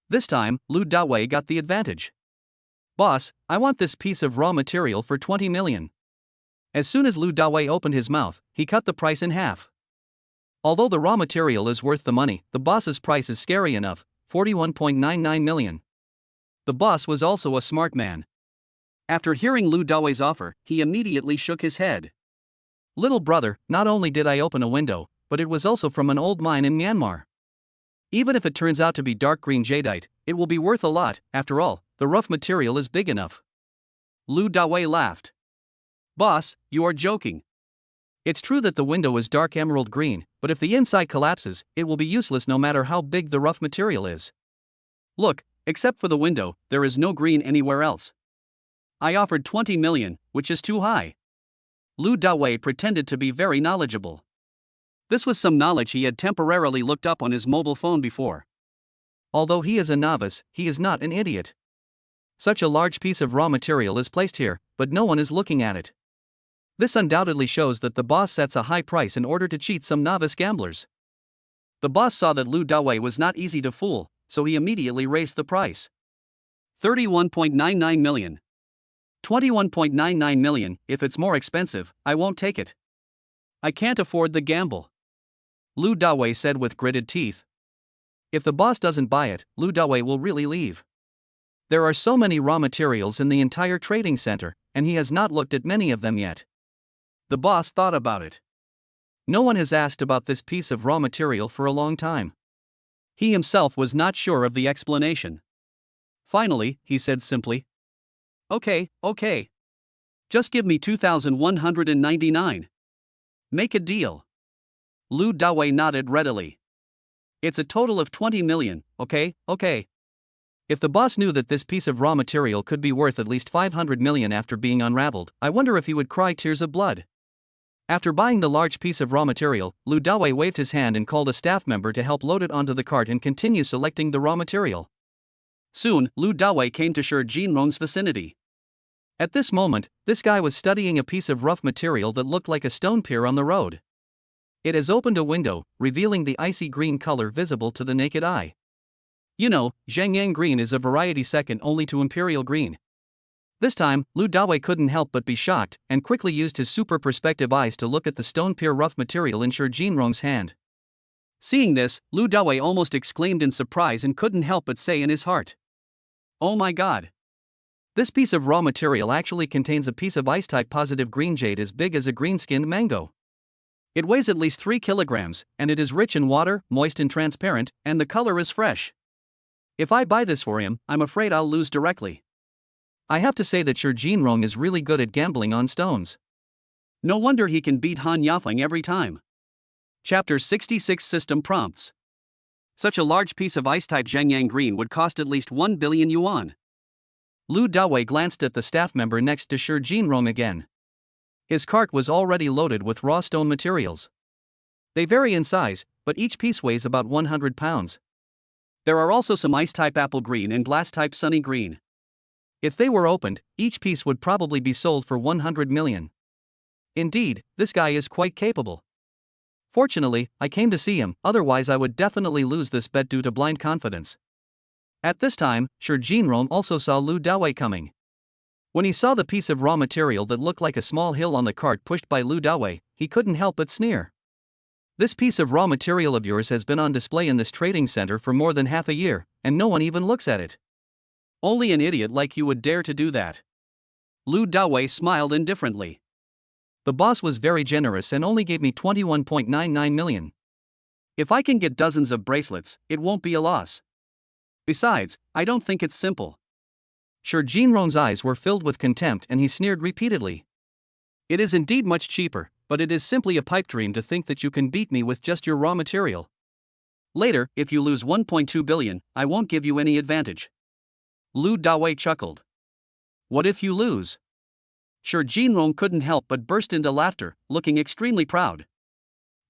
This time, Lu Dawei got the advantage. Boss, I want this piece of raw material for 20 million. As soon as Lu Dawei opened his mouth, he cut the price in half. Although the raw material is worth the money, the boss's price is scary enough, 41.99 million. The boss was also a smart man. After hearing Lu Dawei's offer, he immediately shook his head. Little brother, not only did I open a window, but it was also from an old mine in Myanmar. Even if it turns out to be dark green jadeite, it will be worth a lot. After all, the rough material is big enough. Lu Dawei laughed. Boss, you are joking. It's true that the window is dark emerald green, but if the inside collapses, it will be useless no matter how big the rough material is. Look, except for the window, there is no green anywhere else. I offered 20 million, which is too high. Lu Dawei pretended to be very knowledgeable. This was some knowledge he had temporarily looked up on his mobile phone before. Although he is a novice, he is not an idiot. Such a large piece of raw material is placed here, but no one is looking at it. This undoubtedly shows that the boss sets a high price in order to cheat some novice gamblers. The boss saw that Lu Dawei was not easy to fool, so he immediately raised the price. 31.99 million. 21.99 million, if it's more expensive, I won't take it. I can't afford the gamble. Lu Dawei said with gritted teeth. If the boss doesn't buy it, Lu Dawei will really leave. There are so many raw materials in the entire trading center, and he has not looked at many of them yet. The boss thought about it. No one has asked about this piece of raw material for a long time. He himself was not sure of the explanation. Finally, he said simply, Okay. Just give me 2,199. Make a deal. Lu Dawei nodded readily. It's a total of 20 million, okay. If the boss knew that this piece of raw material could be worth at least 500 million after being unraveled, I wonder if he would cry tears of blood. After buying the large piece of raw material, Lu Dawei waved his hand and called a staff member to help load it onto the cart and continue selecting the raw material. Soon, Lu Dawei came to Shi Jinrong's vicinity. At this moment, this guy was studying a piece of rough material that looked like a stone pier on the road. It has opened a window, revealing the icy green color visible to the naked eye. You know, Zhengyang green is a variety second only to imperial green. This time, Lu Dawei couldn't help but be shocked, and quickly used his super perspective eyes to look at the stone pier rough material in Shi Jinrong's hand. Seeing this, Lu Dawei almost exclaimed in surprise and couldn't help but say in his heart, "Oh my god! This piece of raw material actually contains a piece of ice-type positive green jade as big as a green-skinned mango. It weighs at least 3 kilograms, and it is rich in water, moist and transparent, and the color is fresh. If I buy this for him, I'm afraid I'll lose directly. I have to say that Shi Jinrong is really good at gambling on stones. No wonder he can beat Han Yafeng every time." Chapter 66 System Prompts. Such a large piece of ice-type Zhengyang green would cost at least 1 billion yuan. Lu Dawei glanced at the staff member next to Shi Jinrong again. His cart was already loaded with raw stone materials. They vary in size, but each piece weighs about 100 pounds. There are also some ice-type apple green and glass-type sunny green. If they were opened, each piece would probably be sold for 100 million. Indeed, this guy is quite capable. Fortunately, I came to see him, otherwise I would definitely lose this bet due to blind confidence. At this time, Shi Jinrong also saw Lu Dawei coming. When he saw the piece of raw material that looked like a small hill on the cart pushed by Lu Dawei, he couldn't help but sneer. "This piece of raw material of yours has been on display in this trading center for more than half a year, and no one even looks at it. Only an idiot like you would dare to do that." Lu Dawei smiled indifferently. "The boss was very generous and only gave me 21.99 million. If I can get dozens of bracelets, it won't be a loss. Besides, I don't think it's simple." Shi Jinrong's eyes were filled with contempt and he sneered repeatedly. "It is indeed much cheaper, but it is simply a pipe dream to think that you can beat me with just your raw material. Later, if you lose 1.2 billion, I won't give you any advantage." Lu Dawei chuckled. "What if you lose?" Shi Jinrong couldn't help but burst into laughter, looking extremely proud.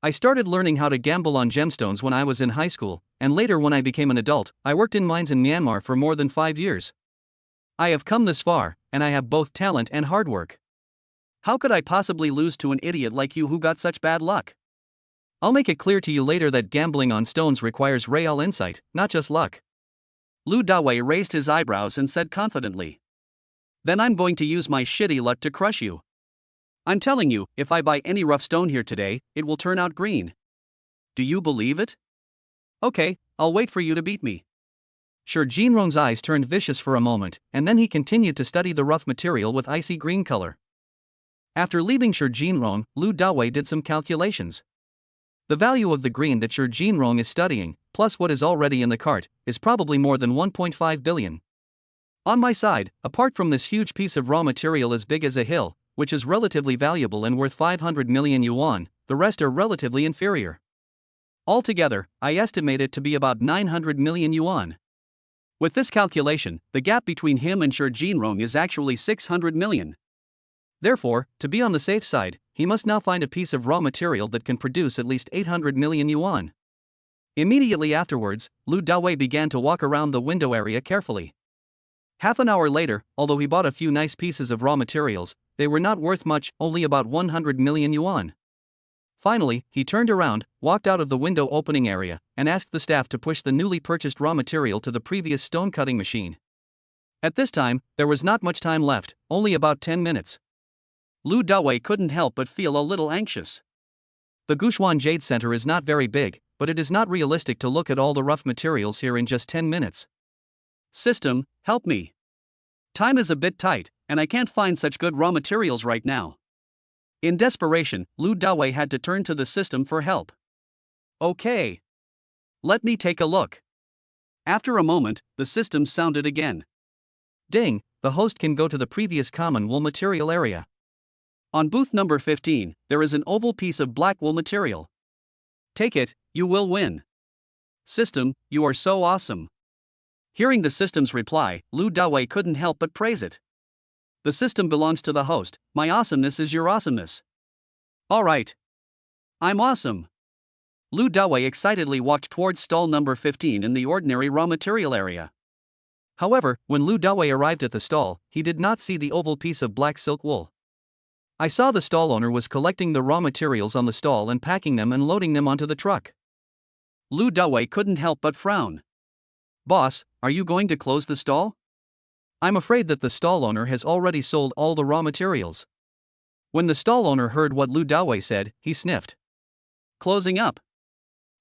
"I started learning how to gamble on gemstones when I was in high school, and later when I became an adult, I worked in mines in Myanmar for more than 5 years. I have come this far, and I have both talent and hard work. How could I possibly lose to an idiot like you who got such bad luck? I'll make it clear to you later that gambling on stones requires real insight, not just luck." Lu Dawei raised his eyebrows and said confidently, "Then I'm going to use my shitty luck to crush you. I'm telling you, if I buy any rough stone here today, it will turn out green. Do you believe it? Okay, I'll wait for you to beat me." Shi Jinrong's eyes turned vicious for a moment, and then he continued to study the rough material with icy green color. After leaving Shi Jinrong, Lu Dawei did some calculations. The value of the green that Shi Jinrong is studying, plus what is already in the cart, is probably more than 1.5 billion. On my side, apart from this huge piece of raw material as big as a hill, which is relatively valuable and worth 500 million yuan, the rest are relatively inferior. Altogether, I estimate it to be about 900 million yuan. With this calculation, the gap between him and Shi Jinrong is actually 600 million. Therefore, to be on the safe side, he must now find a piece of raw material that can produce at least 800 million yuan. Immediately afterwards, Lu Dawei began to walk around the window area carefully. Half an hour later, although he bought a few nice pieces of raw materials, they were not worth much, only about 100 million yuan. Finally, he turned around, walked out of the window opening area, and asked the staff to push the newly purchased raw material to the previous stone cutting machine. At this time, there was not much time left, only about 10 minutes. Lu Dawei couldn't help but feel a little anxious. The Guxuan Jade Center is not very big, but it is not realistic to look at all the rough materials here in just 10 minutes. System, help me. Time is a bit tight, and I can't find such good raw materials right now. In desperation, Lu Dawei had to turn to the system for help. Okay. Let me take a look. After a moment, the system sounded again. Ding, the host can go to the previous common wool material area. On booth number 15, there is an oval piece of black wool material. Take it, you will win. System, you are so awesome. Hearing the system's reply, Lu Dawei couldn't help but praise it. The system belongs to the host, my awesomeness is your awesomeness. Alright. I'm awesome. Lu Dawei excitedly walked towards stall number 15 in the ordinary raw material area. However, when Lu Dawei arrived at the stall, he did not see the oval piece of black silk wool. I saw the stall owner was collecting the raw materials on the stall and packing them and loading them onto the truck. Lu Dawei couldn't help but frown. Boss, are you going to close the stall? I'm afraid that the stall owner has already sold all the raw materials. When the stall owner heard what Lu Dawei said, he sniffed. Closing up.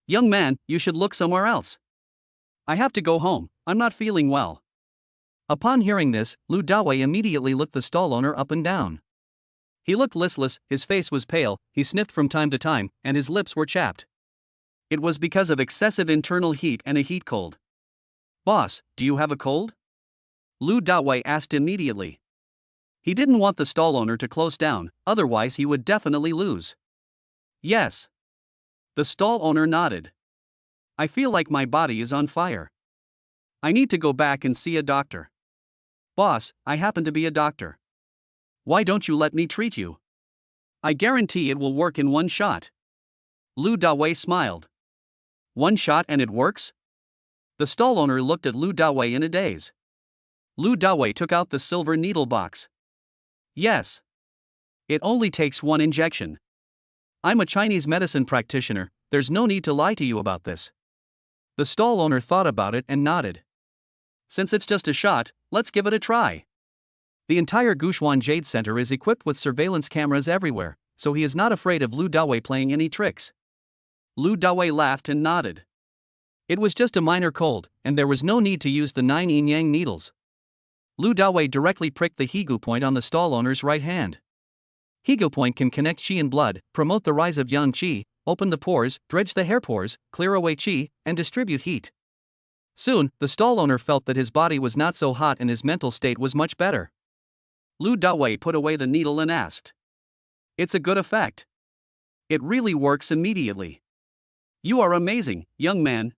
Young man, you should look somewhere else. I have to go home, I'm not feeling well. Upon hearing this, Lu Dawei immediately looked the stall owner up and down. He looked listless, his face was pale, he sniffed from time to time, and his lips were chapped. It was because of excessive internal heat and a heat cold. Boss, do you have a cold? Lu Dawei asked immediately. He didn't want the stall owner to close down, otherwise he would definitely lose. Yes. The stall owner nodded. I feel like my body is on fire. I need to go back and see a doctor. Boss, I happen to be a doctor. Why don't you let me treat you? I guarantee it will work in one shot. Lu Dawei smiled. One shot and it works? The stall owner looked at Lu Dawei in a daze. Lu Dawei took out the silver needle box. Yes. It only takes one injection. I'm a Chinese medicine practitioner, there's no need to lie to you about this. The stall owner thought about it and nodded. Since it's just a shot, let's give it a try. The entire Guxuan Jade Center is equipped with surveillance cameras everywhere, so he is not afraid of Lu Dawei playing any tricks. Lu Dawei laughed and nodded. It was just a minor cold, and there was no need to use the 9 yin-yang needles. Lu Dawei directly pricked the Higu point on the stall owner's right hand. Higu point can connect qi and blood, promote the rise of yang qi, open the pores, dredge the hair pores, clear away qi, and distribute heat. Soon, the stall owner felt that his body was not so hot and his mental state was much better. Lu Dawei put away the needle and asked. It's a good effect. It really works immediately. You are amazing, young man.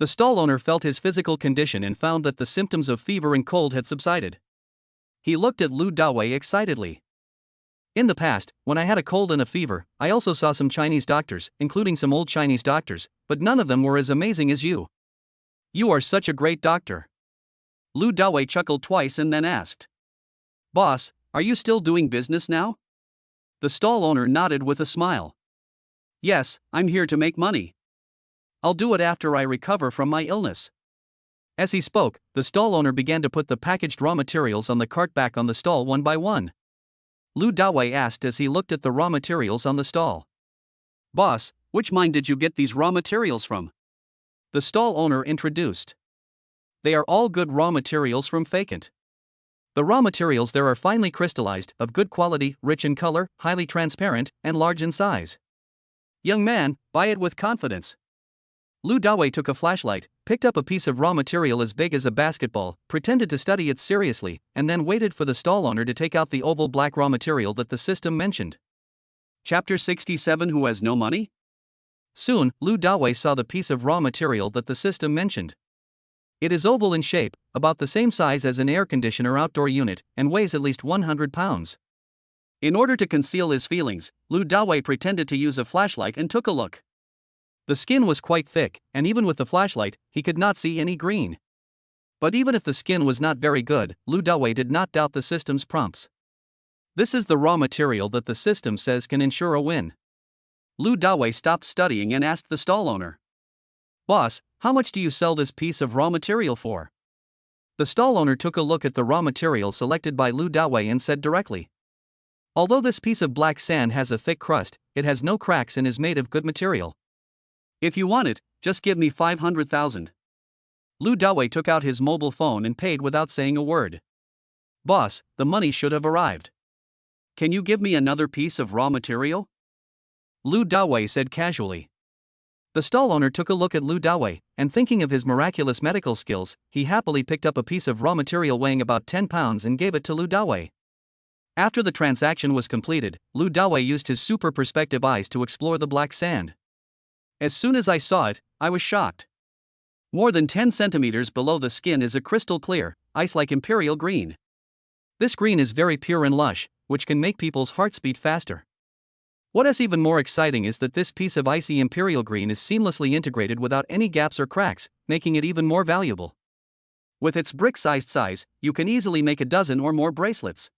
The stall owner felt his physical condition and found that the symptoms of fever and cold had subsided. He looked at Lu Dawei excitedly. In the past, when I had a cold and a fever, I also saw some Chinese doctors, including some old Chinese doctors, but none of them were as amazing as you. You are such a great doctor. Lu Dawei chuckled twice and then asked. Boss, are you still doing business now? The stall owner nodded with a smile. Yes, I'm here to make money. I'll do it after I recover from my illness. As he spoke, the stall owner began to put the packaged raw materials on the cart back on the stall one by one. Lu Dawei asked as he looked at the raw materials on the stall. Boss, which mine did you get these raw materials from? The stall owner introduced. They are all good raw materials from Fakant. The raw materials there are finely crystallized, of good quality, rich in color, highly transparent, and large in size. Young man, buy it with confidence. Lu Dawei took a flashlight, picked up a piece of raw material as big as a basketball, pretended to study it seriously, and then waited for the stall owner to take out the oval black raw material that the system mentioned. Chapter 67 Who Has No Money? Soon, Lu Dawei saw the piece of raw material that the system mentioned. It is oval in shape, about the same size as an air conditioner outdoor unit, and weighs at least 100 pounds. In order to conceal his feelings, Lu Dawei pretended to use a flashlight and took a look. The skin was quite thick, and even with the flashlight, he could not see any green. But even if the skin was not very good, Lu Dawei did not doubt the system's prompts. This is the raw material that the system says can ensure a win. Lu Dawei stopped studying and asked the stall owner, "Boss, how much do you sell this piece of raw material for?" The stall owner took a look at the raw material selected by Lu Dawei and said directly, "Although this piece of black sand has a thick crust, it has no cracks and is made of good material. If you want it, just give me 500,000. Lu Dawei took out his mobile phone and paid without saying a word. "Boss, the money should have arrived. Can you give me another piece of raw material?" Lu Dawei said casually. The stall owner took a look at Lu Dawei, and thinking of his miraculous medical skills, he happily picked up a piece of raw material weighing about 10 pounds and gave it to Lu Dawei. After the transaction was completed, Lu Dawei used his super perspective eyes to explore the black sand. As soon as I saw it, I was shocked. More than 10 centimeters below the skin is a crystal clear, ice-like imperial green. This green is very pure and lush, which can make people's hearts beat faster. What is even more exciting is that this piece of icy imperial green is seamlessly integrated without any gaps or cracks, making it even more valuable. With its brick-sized size, you can easily make a dozen or more bracelets.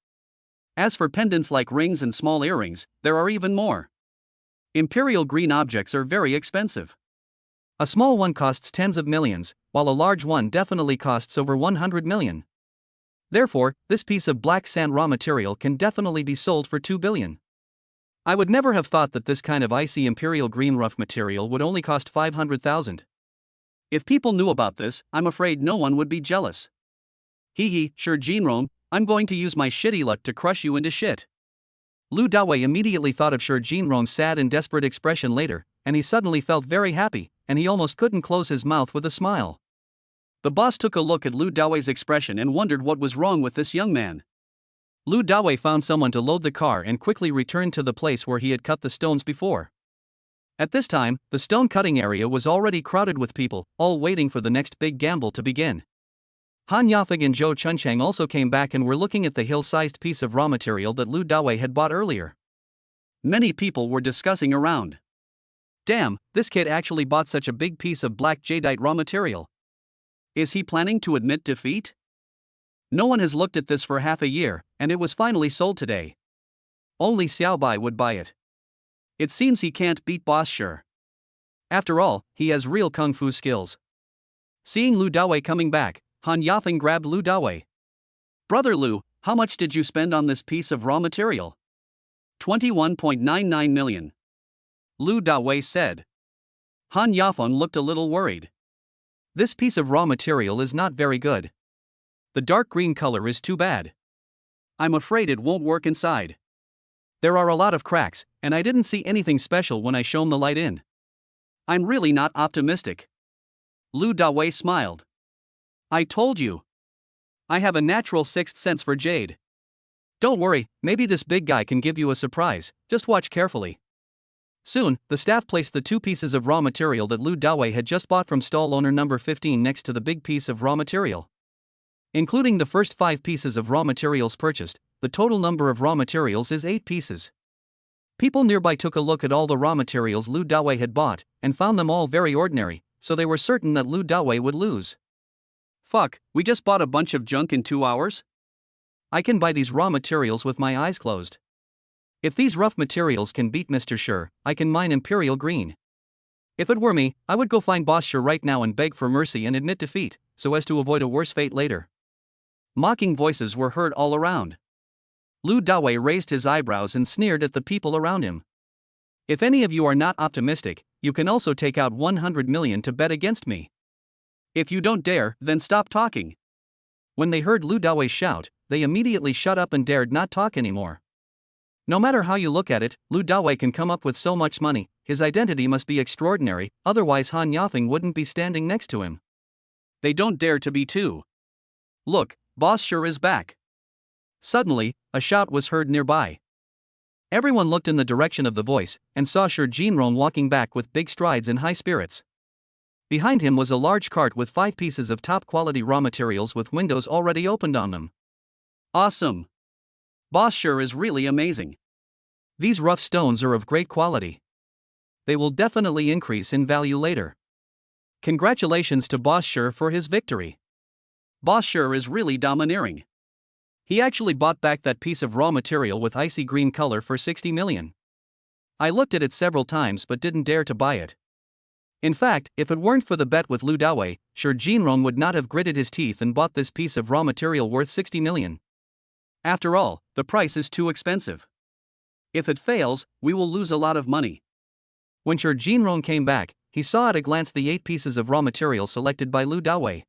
As for pendants like rings and small earrings, there are even more. Imperial green objects are very expensive. A small one costs tens of millions, while a large one definitely costs over 100 million. Therefore, this piece of black sand raw material can definitely be sold for 2 billion. I would never have thought that this kind of icy imperial green rough material would only cost 500,000. If people knew about this, I'm afraid no one would be jealous. Hee, sure Jinrong, I'm going to use my shitty luck to crush you into shit. Lu Dawei immediately thought of Shi Jinrong's sad and desperate expression later, and he suddenly felt very happy, and he almost couldn't close his mouth with a smile. The boss took a look at Lu Dawei's expression and wondered what was wrong with this young man. Lu Dawei found someone to load the car and quickly returned to the place where he had cut the stones before. At this time, the stone cutting area was already crowded with people, all waiting for the next big gamble to begin. Han Yafeng and Zhou Chunchang also came back and were looking at the hill-sized piece of raw material that Lu Dawei had bought earlier. Many people were discussing around. Damn, this kid actually bought such a big piece of black jadeite raw material. Is he planning to admit defeat? No one has looked at this for half a year, and it was finally sold today. Only Xiaobai would buy it. It seems he can't beat Boss Shi. After all, he has real kung fu skills. Seeing Lu Dawei coming back, Han Yafeng grabbed Lu Dawei. "Brother Lu, how much did you spend on this piece of raw material?" 21.99 million. Lu Dawei said. Han Yafeng looked a little worried. This piece of raw material is not very good. The dark green color is too bad. I'm afraid it won't work inside. There are a lot of cracks, and I didn't see anything special when I shone the light in. I'm really not optimistic. Lu Dawei smiled. I told you. I have a natural sixth sense for jade. Don't worry, maybe this big guy can give you a surprise, just watch carefully. Soon, the staff placed the two pieces of raw material that Lu Dawei had just bought from stall owner number 15 next to the big piece of raw material. Including the first 5 pieces of raw materials purchased, the total number of raw materials is 8 pieces. People nearby took a look at all the raw materials Lu Dawei had bought, and found them all very ordinary, so they were certain that Lu Dawei would lose. Fuck, we just bought a bunch of junk in 2 hours? I can buy these raw materials with my eyes closed. If these rough materials can beat Mr. Shi, I can mine Imperial Green. If it were me, I would go find Boss Shi right now and beg for mercy and admit defeat, so as to avoid a worse fate later. Mocking voices were heard all around. Lu Dawei raised his eyebrows and sneered at the people around him. If any of you are not optimistic, you can also take out 100 million to bet against me. If you don't dare, then stop talking. When they heard Lu Dawei shout, they immediately shut up and dared not talk anymore. No matter how you look at it, Lu Dawei can come up with so much money, his identity must be extraordinary, otherwise Han Yafeng wouldn't be standing next to him. They don't dare to be too. Look, Boss sure is back. Suddenly, a shout was heard nearby. Everyone looked in the direction of the voice, and saw Shi Jinrong walking back with big strides and high spirits. Behind him was a large cart with 5 pieces of top-quality raw materials with windows already opened on them. Awesome! Boss sure is really amazing. These rough stones are of great quality. They will definitely increase in value later. Congratulations to Boss Sure for his victory. Boss Sure is really domineering. He actually bought back that piece of raw material with icy green color for 60 million. I looked at it several times but didn't dare to buy it. In fact, if it weren't for the bet with Lu Dawei, Shi Jinrong would not have gritted his teeth and bought this piece of raw material worth 60 million. After all, the price is too expensive. If it fails, we will lose a lot of money. When Shi Jinrong came back, he saw at a glance the 8 pieces of raw material selected by Lu Dawei.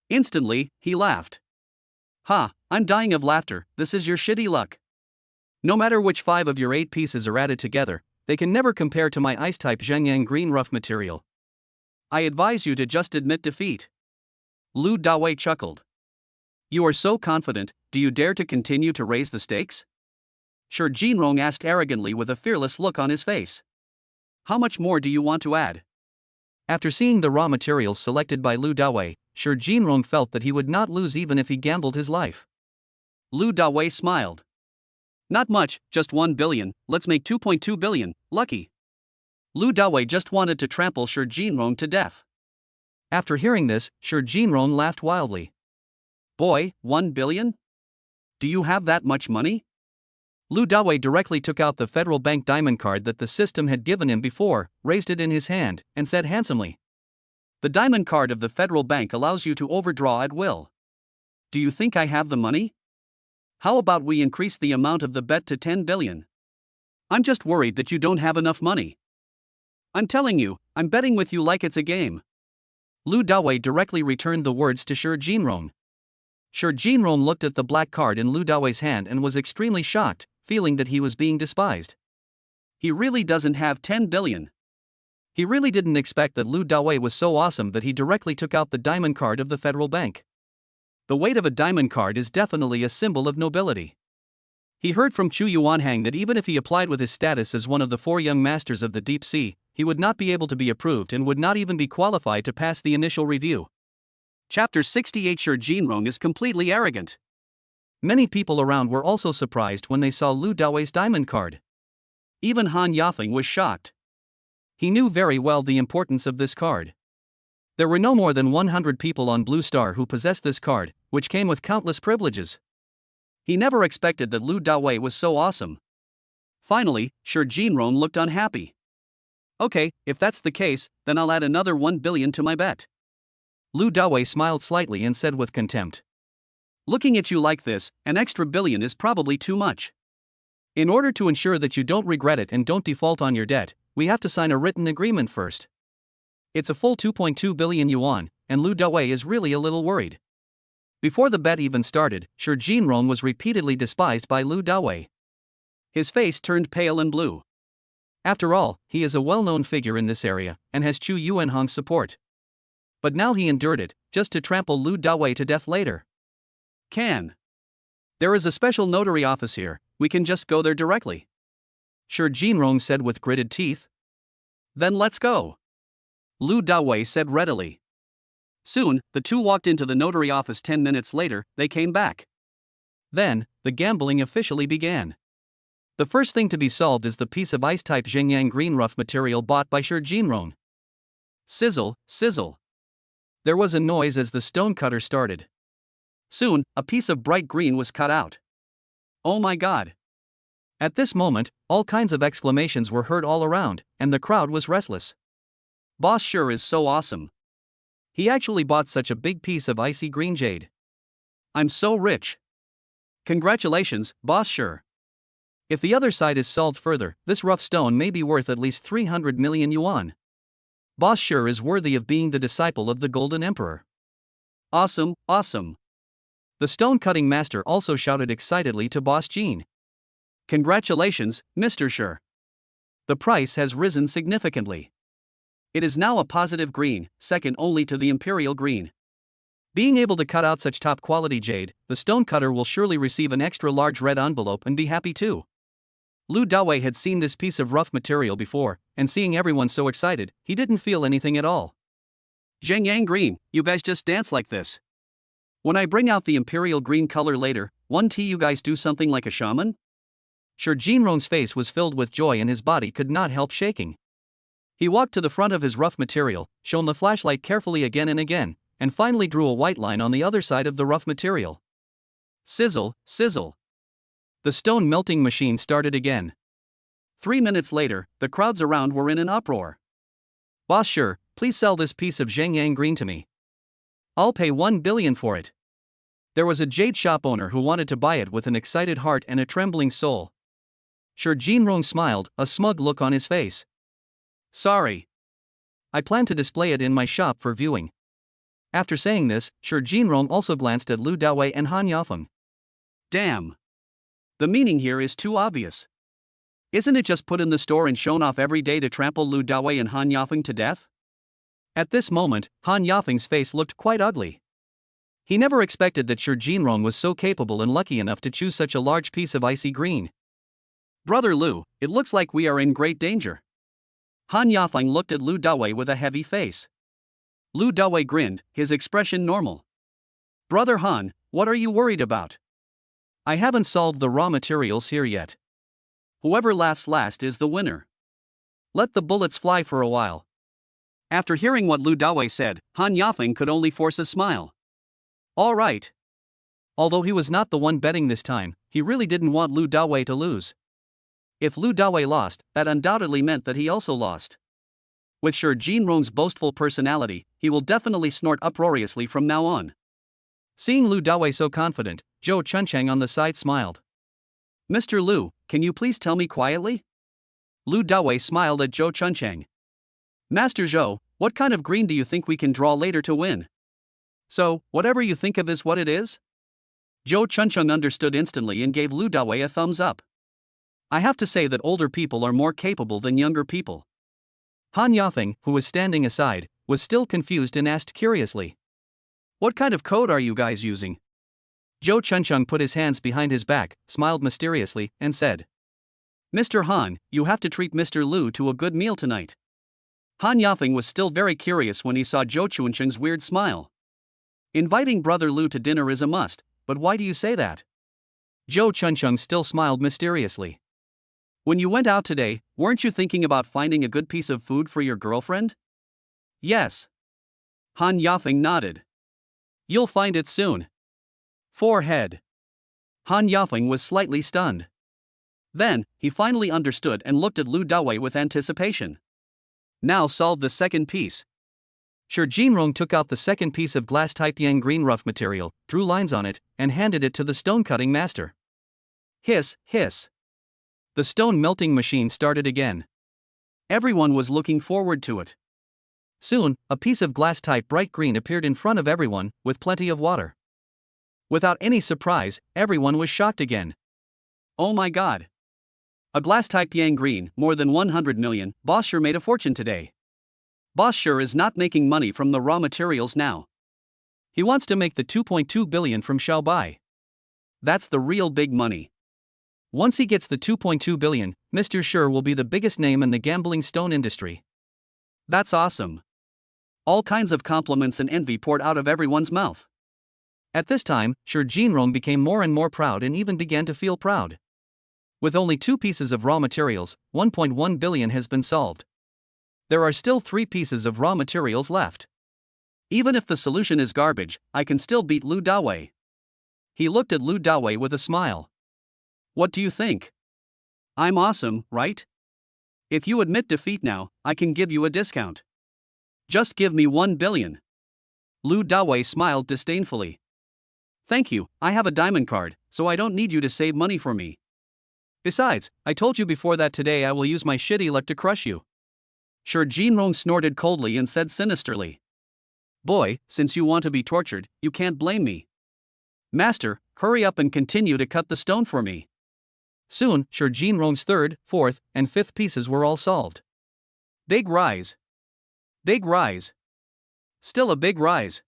Instantly, he laughed. Ha, I'm dying of laughter, this is your shitty luck. No matter which 5 of your 8 pieces are added together, they can never compare to my ice-type Zhenyang green rough material. I advise you to just admit defeat. Lu Dawei chuckled. You are so confident, do you dare to continue to raise the stakes? Shi Jinrong asked arrogantly with a fearless look on his face. How much more do you want to add? After seeing the raw materials selected by Lu Dawei, Shi Jinrong felt that he would not lose even if he gambled his life. Lu Dawei smiled. Not much, just 1 billion, let's make 2.2 billion, lucky. Lu Dawei just wanted to trample Shi Jinrong to death. After hearing this, Shi Jinrong laughed wildly. Boy, 1 billion? Do you have that much money? Lu Dawei directly took out the Federal Bank diamond card that the system had given him before, raised it in his hand, and said handsomely. The diamond card of the Federal Bank allows you to overdraw at will. Do you think I have the money? How about we increase the amount of the bet to 10 billion? I'm just worried that you don't have enough money. I'm telling you, I'm betting with you like it's a game. Lu Dawei directly returned the words to Shi Jinrong. Shi Jinrong looked at the black card in Lu Dawei's hand and was extremely shocked, feeling that he was being despised. He really doesn't have 10 billion. He really didn't expect that Lu Dawei was so awesome that he directly took out the diamond card of the Federal Bank. The weight of a diamond card is definitely a symbol of nobility. He heard from Chu Yuanhang that even if he applied with his status as one of the 4 young masters of the deep sea, he would not be able to be approved and would not even be qualified to pass the initial review. Chapter 68 Shi Jinrong is completely arrogant. Many people around were also surprised when they saw Lu Dawei's diamond card. Even Han Yafeng was shocked. He knew very well the importance of this card. There were no more than 100 people on Blue Star who possessed this card, which came with countless privileges. He never expected that Lu Dawei was so awesome. Finally, Shi Jinrong looked unhappy. Okay, if that's the case, then I'll add another 1 billion to my bet. Lu Dawei smiled slightly and said with contempt. Looking at you like this, an extra billion is probably too much. In order to ensure that you don't regret it and don't default on your debt, we have to sign a written agreement first. It's a full 2.2 billion yuan, and Lu Dawei is really a little worried. Before the bet even started, Shi Jinrong was repeatedly despised by Lu Dawei. His face turned pale and blue. After all, he is a well-known figure in this area, and has Chu Yuanhang's support. But now he endured it, just to trample Lu Dawei to death later. There is a special notary office here, we can just go there directly. Shi Jinrong said with gritted teeth. Then let's go. Lu Dawei said readily. Soon, the two walked into the notary office. 10 minutes later, they came back. Then, the gambling officially began. The first thing to be solved is the piece of ice-type Zhenyang green rough material bought by Shi Jinrong. Sizzle, sizzle. There was a noise as the stone cutter started. Soon, a piece of bright green was cut out. Oh my god. At this moment, all kinds of exclamations were heard all around, and the crowd was restless. Boss sure is so awesome. He actually bought such a big piece of icy green jade. I'm so rich. Congratulations, Boss sure. If the other side is solved further, this rough stone may be worth at least 300 million yuan. Boss sure is worthy of being the disciple of the Golden Emperor. Awesome, awesome. The stone-cutting master also shouted excitedly to Boss Jean. Congratulations, Mr. Sure. The price has risen significantly. It is now a positive green, second only to the imperial green. Being able to cut out such top quality jade, the stonecutter will surely receive an extra large red envelope and be happy too. Lu Dawei had seen this piece of rough material before, and seeing everyone so excited, he didn't feel anything at all. Zheng Yang Green, you guys just dance like this. When I bring out the imperial green color later, you guys do something like a shaman? Sure, Jinrong's face was filled with joy and his body could not help shaking. He walked to the front of his rough material, shone the flashlight carefully again and again, and finally drew a white line on the other side of the rough material. Sizzle, sizzle. The stone melting machine started again. 3 minutes later, the crowds around were in an uproar. Boss Sure, please sell this piece of Zheng Yang Green to me. I'll pay 1 billion for it. There was a jade shop owner who wanted to buy it with an excited heart and a trembling soul. Sure, Jinrong smiled, a smug look on his face. Sorry. I plan to display it in my shop for viewing. After saying this, Sure Jinrong also glanced at Lu Dawei and Han Yafeng. Damn. The meaning here is too obvious. Isn't it just put in the store and shown off every day to trample Lu Dawei and Han Yafeng to death? At this moment, Han Yafeng's face looked quite ugly. He never expected that Sure Jinrong was so capable and lucky enough to choose such a large piece of icy green. Brother Lu, it looks like we are in great danger. Han Yafeng looked at Lu Dawei with a heavy face. Lu Dawei grinned, his expression normal. Brother Han, what are you worried about? I haven't solved the raw materials here yet. Whoever laughs last is the winner. Let the bullets fly for a while. After hearing what Lu Dawei said, Han Yafeng could only force a smile. All right. Although he was not the one betting this time, he really didn't want Lu Dawei to lose. If Lu Dawei lost, that undoubtedly meant that he also lost. With Sure Jinrong's boastful personality, he will definitely snort uproariously from now on. Seeing Lu Dawei so confident, Zhou Chunchang on the side smiled. Mr. Lu, can you please tell me quietly? Lu Dawei smiled at Zhou Chunchang. Master Zhou, what kind of green do you think we can draw later to win? So, whatever you think of is what it is? Zhou Chunchang understood instantly and gave Lu Dawei a thumbs up. I have to say that older people are more capable than younger people. Han Yafeng, who was standing aside, was still confused and asked curiously. What kind of code are you guys using? Zhou Chunchang put his hands behind his back, smiled mysteriously, and said. Mr. Han, you have to treat Mr. Lu to a good meal tonight. Han Yafeng was still very curious when he saw Zhou Chunchang's weird smile. Inviting Brother Lu to dinner is a must, but why do you say that? Zhou Chunchang still smiled mysteriously. When you went out today, weren't you thinking about finding a good piece of food for your girlfriend? Yes. Han Yafeng nodded. You'll find it soon. Forehead. Han Yafeng was slightly stunned. Then, he finally understood and looked at Lu Dawei with anticipation. Now solve the second piece. Sure Jinrong took out the second piece of glass type Yang green rough material, drew lines on it, and handed it to the stone cutting master. Hiss, hiss. The stone melting machine started again. Everyone was looking forward to it. Soon, a piece of glass type bright green appeared in front of everyone, with plenty of water. Without any surprise, everyone was shocked again. Oh my god! A glass type Yang green, more than 100 million, Boss Sure made a fortune today. Boss Sure is not making money from the raw materials now. He wants to make the 2.2 billion from Xiaobai. That's the real big money. Once he gets the 2.2 billion, Mr. Sure will be the biggest name in the gambling stone industry. That's awesome. All kinds of compliments and envy poured out of everyone's mouth. At this time, Sure Jinrong became more and more proud and even began to feel proud. With only 2 pieces of raw materials, 1.1 billion has been solved. There are still 3 pieces of raw materials left. Even if the solution is garbage, I can still beat Lu Dawei. He looked at Lu Dawei with a smile. What do you think? I'm awesome, right? If you admit defeat now, I can give you a discount. Just give me 1 billion. Lu Dawei smiled disdainfully. Thank you, I have a diamond card, so I don't need you to save money for me. Besides, I told you before that today I will use my shitty luck to crush you. Sure Jinrong snorted coldly and said sinisterly. Boy, since you want to be tortured, you can't blame me. Master, hurry up and continue to cut the stone for me. Soon, Sir Jinrong's third, fourth, and fifth pieces were all solved. Big rise. Big rise. Still a big rise.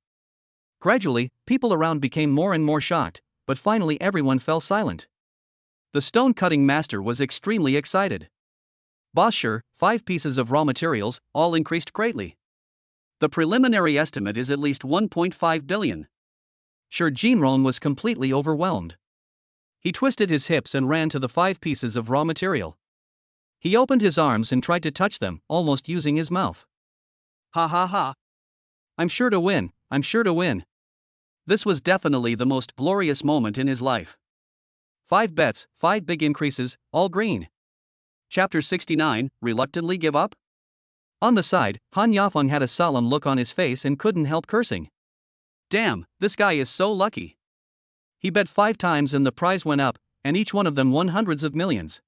Gradually, people around became more and more shocked, but finally everyone fell silent. The stone-cutting master was extremely excited. Boss sure, 5 pieces of raw materials, all increased greatly. The preliminary estimate is at least 1.5 billion. Sir Jinrong was completely overwhelmed. He twisted his hips and ran to the 5 pieces of raw material. He opened his arms and tried to touch them, almost using his mouth. Ha ha ha. I'm sure to win, I'm sure to win. This was definitely the most glorious moment in his life. 5 bets, 5 big increases, all green. Chapter 69, Reluctantly Give Up? On the side, Han Yafeng had a solemn look on his face and couldn't help cursing. Damn, this guy is so lucky. He bet 5 times and the prize went up, and each one of them won hundreds of millions.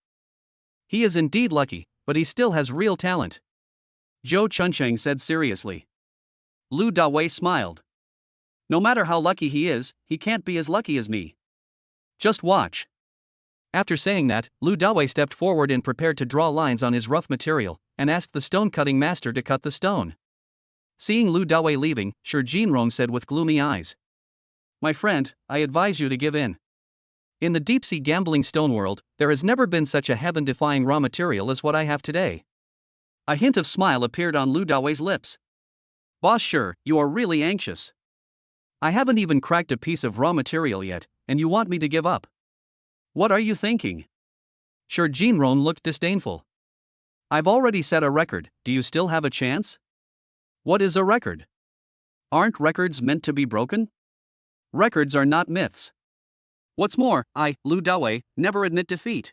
He is indeed lucky, but he still has real talent. Zhou Chunsheng said seriously. Lu Dawei smiled. No matter how lucky he is, he can't be as lucky as me. Just watch. After saying that, Lu Dawei stepped forward and prepared to draw lines on his rough material, and asked the stone-cutting master to cut the stone. Seeing Lu Dawei leaving, Sir Jinrong said with gloomy eyes. My friend, I advise you to give in. In the deep-sea gambling stone world, there has never been such a heaven-defying raw material as what I have today. A hint of smile appeared on Lu Dawei's lips. Boss sure, you are really anxious. I haven't even cracked a piece of raw material yet, and you want me to give up. What are you thinking? Sir Jinrong looked disdainful. I've already set a record, do you still have a chance? What is a record? Aren't records meant to be broken? Records are not myths. What's more, Lu Dawei, never admit defeat.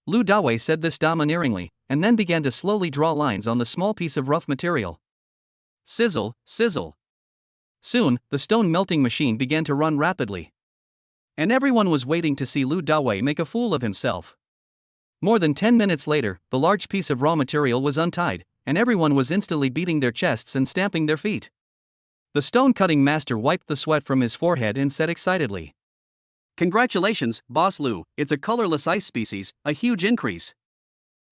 Lu Dawei said this domineeringly, and then began to slowly draw lines on the small piece of rough material. Sizzle, sizzle. Soon, the stone melting machine began to run rapidly. And everyone was waiting to see Lu Dawei make a fool of himself. More than 10 minutes later, the large piece of raw material was untied, and everyone was instantly beating their chests and stamping their feet. The stone-cutting master wiped the sweat from his forehead and said excitedly. Congratulations, Boss Lu, it's a colorless ice species, a huge increase.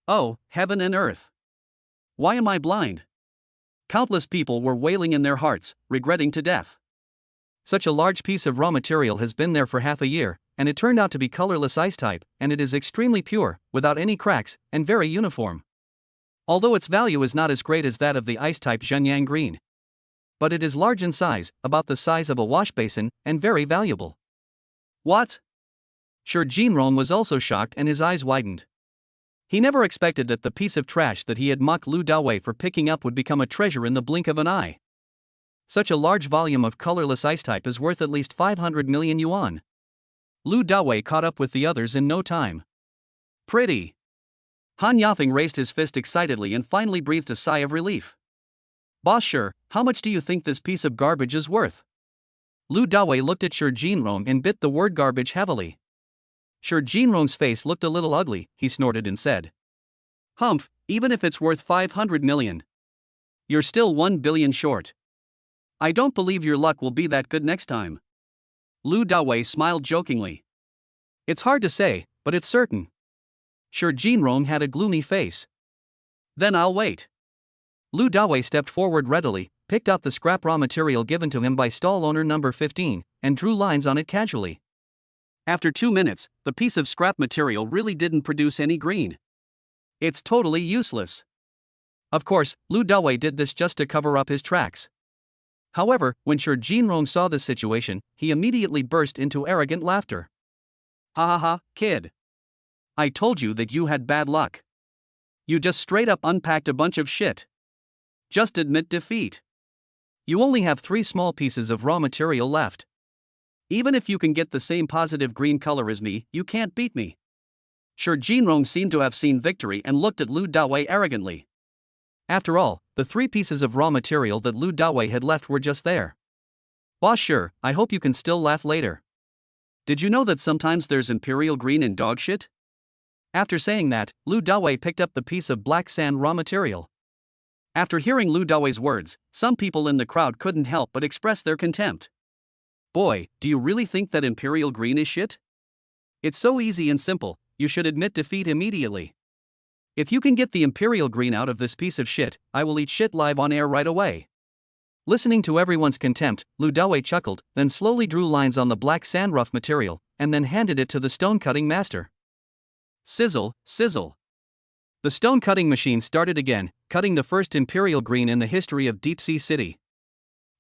Oh, heaven and earth. Why am I blind? Countless people were wailing in their hearts, regretting to death. Such a large piece of raw material has been there for half a year, and it turned out to be colorless ice type, and it is extremely pure, without any cracks, and very uniform. Although its value is not as great as that of the ice type Shenyang green. But it is large in size, about the size of a wash basin, and very valuable. What? Sir Jinrong was also shocked and his eyes widened. He never expected that the piece of trash that he had mocked Lu Dawei for picking up would become a treasure in the blink of an eye. Such a large volume of colorless ice type is worth at least 500 million yuan. Lu Dawei caught up with the others in no time. Pretty. Han Yafeng raised his fist excitedly and finally breathed a sigh of relief. Boss sure, how much do you think this piece of garbage is worth? Lu Dawei looked at Sir Jinrong and bit the word garbage heavily. Sir Jinrong's face looked a little ugly, he snorted and said. Humph, even if it's worth 500 million. You're still 1 billion short. I don't believe your luck will be that good next time. Lu Dawei smiled jokingly. It's hard to say, but it's certain. Sir Jinrong had a gloomy face. Then I'll wait. Lu Dawei stepped forward readily, picked up the scrap raw material given to him by stall owner number 15, and drew lines on it casually. After 2 minutes, the piece of scrap material really didn't produce any green. It's totally useless. Of course, Lu Dawei did this just to cover up his tracks. However, when Sir Jinrong saw this situation, he immediately burst into arrogant laughter. Ha ha ha, kid. I told you that you had bad luck. You just straight up unpacked a bunch of shit. Just admit defeat. You only have 3 small pieces of raw material left. Even if you can get the same positive green color as me, you can't beat me. Sir Jinrong seemed to have seen victory and looked at Lu Dawei arrogantly. After all, the 3 pieces of raw material that Lu Dawei had left were just there. Boss sure, I hope you can still laugh later. Did you know that sometimes there's imperial green in dog shit? After saying that, Lu Dawei picked up the piece of black sand raw material. After hearing Lu Dawei's words, some people in the crowd couldn't help but express their contempt. Boy, do you really think that imperial green is shit? It's so easy and simple, you should admit defeat immediately. If you can get the Imperial Green out of this piece of shit, I will eat shit live on air right away. Listening to everyone's contempt, Lu Dawei chuckled, then slowly drew lines on the black sand rough material, and then handed it to the stone-cutting master. Sizzle, sizzle. The stone-cutting machine started again, cutting the first Imperial Green in the history of Deep Sea City.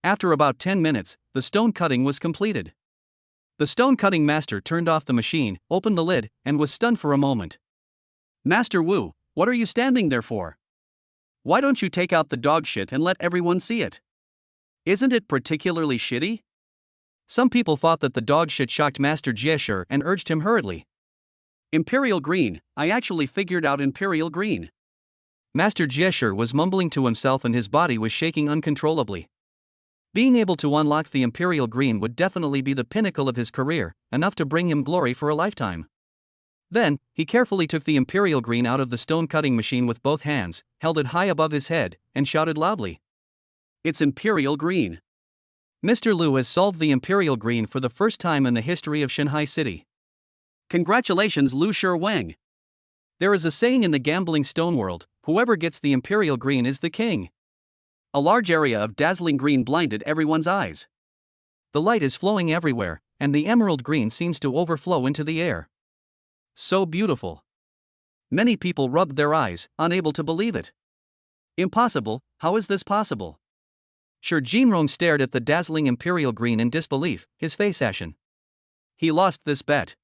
After about 10 minutes, the stone cutting was completed. The stone-cutting master turned off the machine, opened the lid, and was stunned for a moment. Master Wu, what are you standing there for? Why don't you take out the dog shit and let everyone see it? Isn't it particularly shitty? Some people thought that the dog shit shocked Master Jiesher and urged him hurriedly. Imperial Green, I actually figured out Imperial Green. Master Jiesher was mumbling to himself and his body was shaking uncontrollably. Being able to unlock the Imperial Green would definitely be the pinnacle of his career, enough to bring him glory for a lifetime. Then, he carefully took the Imperial Green out of the stone-cutting machine with both hands, held it high above his head, and shouted loudly. It's Imperial Green. Mr. Lu has solved the Imperial Green for the first time in the history of Shanghai City. Congratulations, Lu Shiwang. There is a saying in the gambling stone world, whoever gets the Imperial Green is the king. A large area of dazzling green blinded everyone's eyes. The light is flowing everywhere, and the emerald green seems to overflow into the air. So beautiful. Many people rubbed their eyes, unable to believe it. Impossible, how is this possible? Shi Jinrong stared at the dazzling Imperial Green in disbelief, his face ashen. He lost this bet.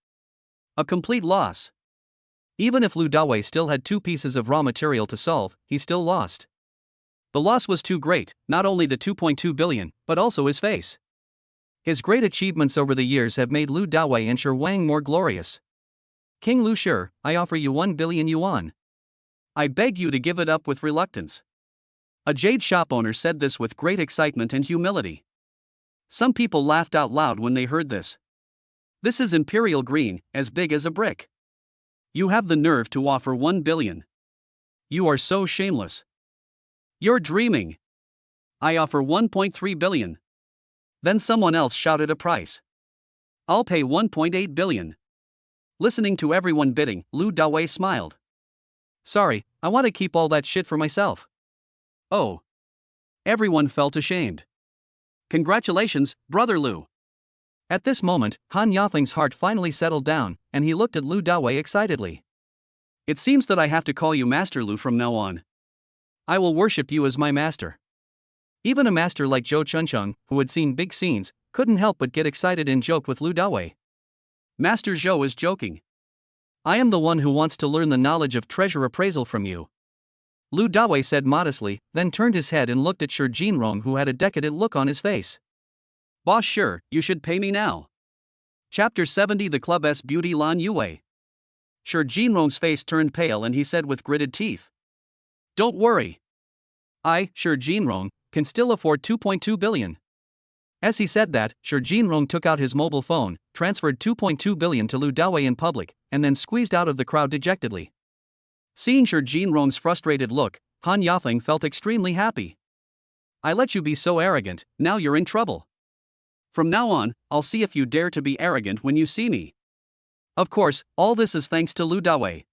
A complete loss. Even if Lu Dawei still had 2 pieces of raw material to solve, he still lost. The loss was too great, not only the 2.2 billion, but also his face. His great achievements over the years have made Lu Dawei and Shi Wang more glorious. King Lu Shi, I offer you 1 billion yuan. I beg you to give it up with reluctance. A jade shop owner said this with great excitement and humility. Some people laughed out loud when they heard this. This is Imperial Green, as big as a brick. You have the nerve to offer 1 billion. You are so shameless. You're dreaming. I offer 1.3 billion. Then someone else shouted a price. I'll pay 1.8 billion. Listening to everyone bidding, Lu Dawei smiled. Sorry, I want to keep all that shit for myself. Oh. Everyone felt ashamed. Congratulations, Brother Lu. At this moment, Han Yafeng's heart finally settled down, and he looked at Lu Dawei excitedly. It seems that I have to call you Master Lu from now on. I will worship you as my master. Even a master like Zhou Chuncheng, who had seen big scenes, couldn't help but get excited and joke with Lu Dawei. Master Zhou is joking. I am the one who wants to learn the knowledge of treasure appraisal from you. Lu Dawei said modestly, then turned his head and looked at Shi Jinrong, who had a decadent look on his face. Boss Shi, you should pay me now. Chapter 70 The Club's Beauty Lan Yue. Shi Jinrong's face turned pale and he said with gritted teeth. Don't worry. I, Shi Jinrong, can still afford 2.2 billion. As he said that, Shi Jinrong took out his mobile phone, transferred 2.2 billion to Lu Dawei in public, and then squeezed out of the crowd dejectedly. Seeing Shi Jinrong's frustrated look, Han Yafeng felt extremely happy. I let you be so arrogant, now you're in trouble. From now on, I'll see if you dare to be arrogant when you see me. Of course, all this is thanks to Lu Dawei.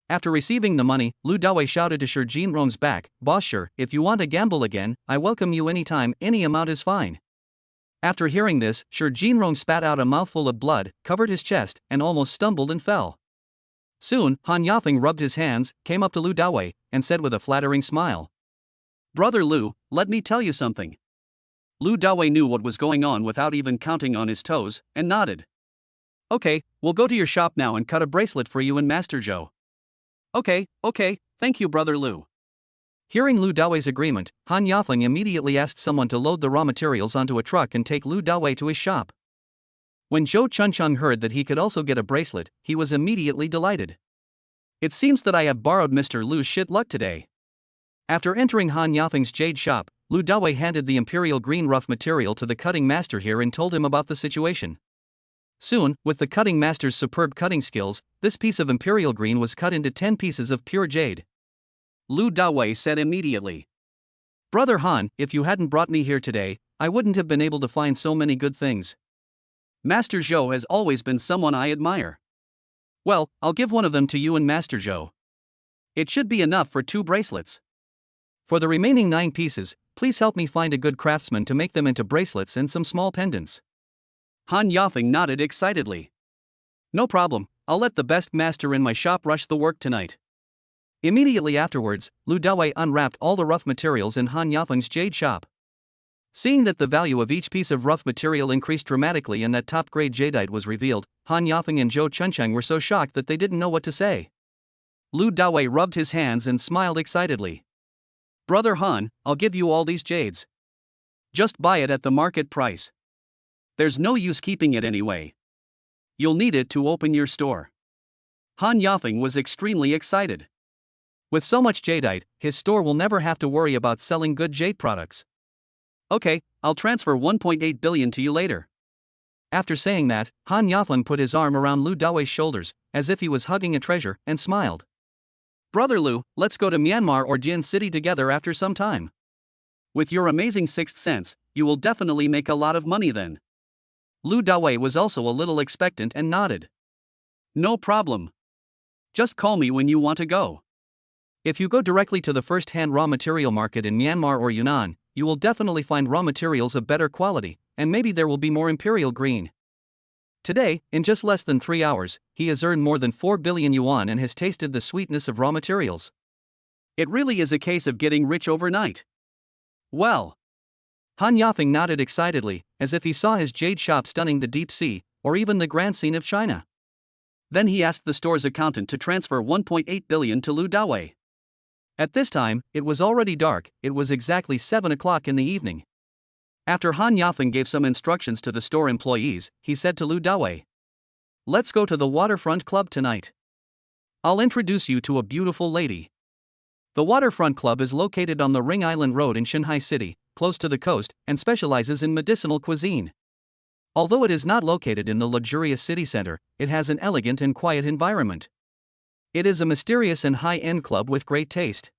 After receiving the money, Lu Dawei shouted to Shi Jinrong's back, Boss Shi, if you want to gamble again, I welcome you anytime, any amount is fine. After hearing this, Shi Jinrong spat out a mouthful of blood, covered his chest, and almost stumbled and fell. Soon, Han Yafeng rubbed his hands, came up to Lu Dawei, and said with a flattering smile. Brother Lu, let me tell you something. Lu Dawei knew what was going on without even counting on his toes, and nodded. Okay, we'll go to your shop now and cut a bracelet for you and Master Zhou. Okay, thank you Brother Lu. Hearing Lu Dawei's agreement, Han Yafeng immediately asked someone to load the raw materials onto a truck and take Lu Dawei to his shop. When Zhou Chuncheng heard that he could also get a bracelet, he was immediately delighted. It seems that I have borrowed Mr. Lu's shit luck today. After entering Han Yafeng's jade shop, Lu Dawei handed the Imperial Green rough material to the cutting master here and told him about the situation. Soon, with the cutting master's superb cutting skills, this piece of Imperial Green was cut into 10 pieces of pure jade. Lu Dawei said immediately. Brother Han, if you hadn't brought me here today, I wouldn't have been able to find so many good things. Master Zhou has always been someone I admire. Well, I'll give one of them to you and Master Zhou. It should be enough for 2 bracelets. For the remaining 9 pieces, please help me find a good craftsman to make them into bracelets and some small pendants. Han Yafeng nodded excitedly. No problem, I'll let the best master in my shop rush the work tonight. Immediately afterwards, Lu Dawei unwrapped all the rough materials in Han Yafeng's jade shop. Seeing that the value of each piece of rough material increased dramatically and that top-grade jadeite was revealed, Han Yafeng and Zhou Chunchang were so shocked that they didn't know what to say. Lu Dawei rubbed his hands and smiled excitedly. Brother Han, I'll give you all these jades. Just buy it at the market price. There's no use keeping it anyway. You'll need it to open your store. Han Yafeng was extremely excited. With so much jadeite, his store will never have to worry about selling good jade products. Okay, I'll transfer 1.8 billion to you later. After saying that, Han Yafeng put his arm around Lu Dawei's shoulders, as if he was hugging a treasure, and smiled. Brother Lu, let's go to Myanmar or Jin City together after some time. With your amazing sixth sense, you will definitely make a lot of money then. Lu Dawei was also a little expectant and nodded. No problem. Just call me when you want to go. If you go directly to the first-hand raw material market in Myanmar or Yunnan, you will definitely find raw materials of better quality, and maybe there will be more imperial green. Today, in just less than 3 hours, he has earned more than 4 billion yuan and has tasted the sweetness of raw materials. It really is a case of getting rich overnight. Well. Han Yafeng nodded excitedly, as if he saw his jade shop stunning the deep sea, or even the grand scene of China. Then he asked the store's accountant to transfer 1.8 billion to Lu Dawei. At this time, it was already dark, it was exactly 7 o'clock in the evening. After Han Yafeng gave some instructions to the store employees, he said to Lu Dawei, "Let's go to the waterfront club tonight. I'll introduce you to a beautiful lady." The waterfront club is located on the Ring Island Road in Shanghai City, close to the coast, and specializes in medicinal cuisine. Although it is not located in the luxurious city center, it has an elegant and quiet environment. It is a mysterious and high-end club with great taste.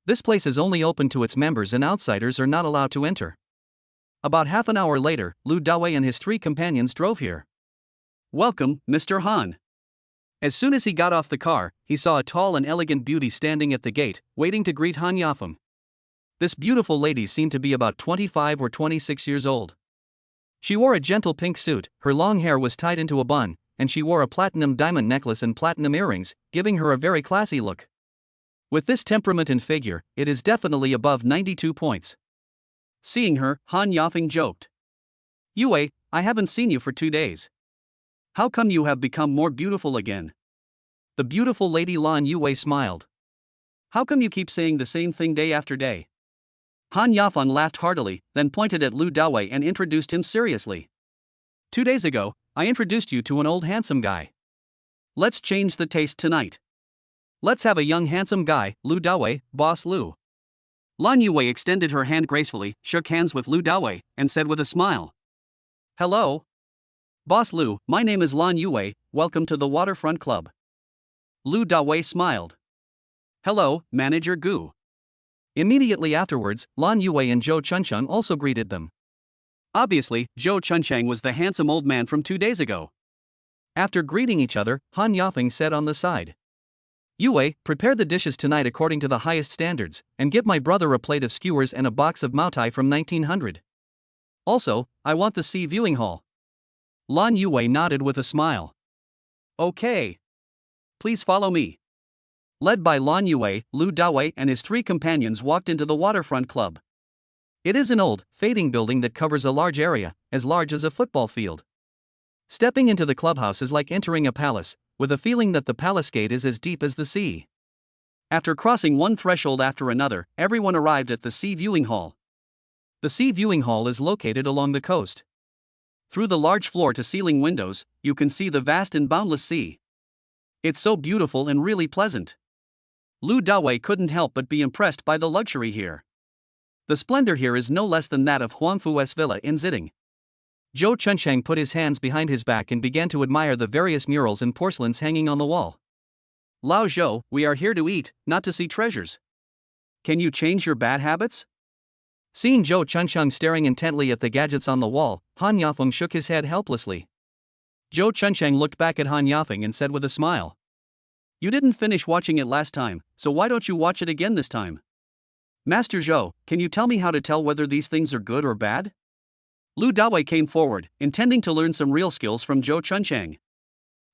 This place is only open to its members and outsiders are not allowed to enter. About half an hour later, Lu Dawei and his 3 companions drove here. Welcome, Mr. Han. As soon as he got off the car, he saw a tall and elegant beauty standing at the gate, waiting to greet Han Yafeng. This beautiful lady seemed to be about 25 or 26 years old. She wore a gentle pink suit, her long hair was tied into a bun, and she wore a platinum diamond necklace and platinum earrings, giving her a very classy look. With this temperament and figure, it is definitely above 92 points. Seeing her, Han Yafeng joked. "Yue, I haven't seen you for 2 days. How come you have become more beautiful again?" The beautiful lady Lan Yue smiled. "How come you keep saying the same thing day after day?" Han Yafeng laughed heartily, then pointed at Lu Dawei and introduced him seriously. 2 days ago, I introduced you to an old handsome guy. Let's change the taste tonight. Let's have a young handsome guy, Lu Dawei, Boss Lu. Lan Yue extended her hand gracefully, shook hands with Lu Dawei, and said with a smile. "Hello. Boss Lu, my name is Lan Yue, welcome to the Waterfront Club." Lu Dawei smiled. "Hello, Manager Gu." Immediately afterwards, Lan Yue and Zhou Chunchang also greeted them. Obviously, Zhou Chunchang was the handsome old man from 2 days ago. After greeting each other, Han Yafeng said on the side, "Yue, prepare the dishes tonight according to the highest standards, and give my brother a plate of skewers and a box of Moutai from 1900. Also, I want the sea viewing hall." Lan Yue nodded with a smile. "Okay. Please follow me." Led by Lan Yue, Lu Dawei and his 3 companions walked into the waterfront club. It is an old, fading building that covers a large area, as large as a football field. Stepping into the clubhouse is like entering a palace, with a feeling that the palace gate is as deep as the sea. After crossing one threshold after another, everyone arrived at the sea viewing hall. The sea viewing hall is located along the coast. Through the large floor-to-ceiling windows, you can see the vast and boundless sea. It's so beautiful and really pleasant. Lu Dawei couldn't help but be impressed by the luxury here. The splendor here is no less than that of Huangfu's villa in Ziding. Zhou Chunchang put his hands behind his back and began to admire the various murals and porcelains hanging on the wall. "Lao Zhou, we are here to eat, not to see treasures. Can you change your bad habits?" Seeing Zhou Chunchang staring intently at the gadgets on the wall, Han Yafeng shook his head helplessly. Zhou Chunchang looked back at Han Yafeng and said with a smile. You didn't finish watching it last time, so why don't you watch it again this time? Master Zhou, can you tell me how to tell whether these things are good or bad? Lu Dawei came forward, intending to learn some real skills from Zhou Chunchang.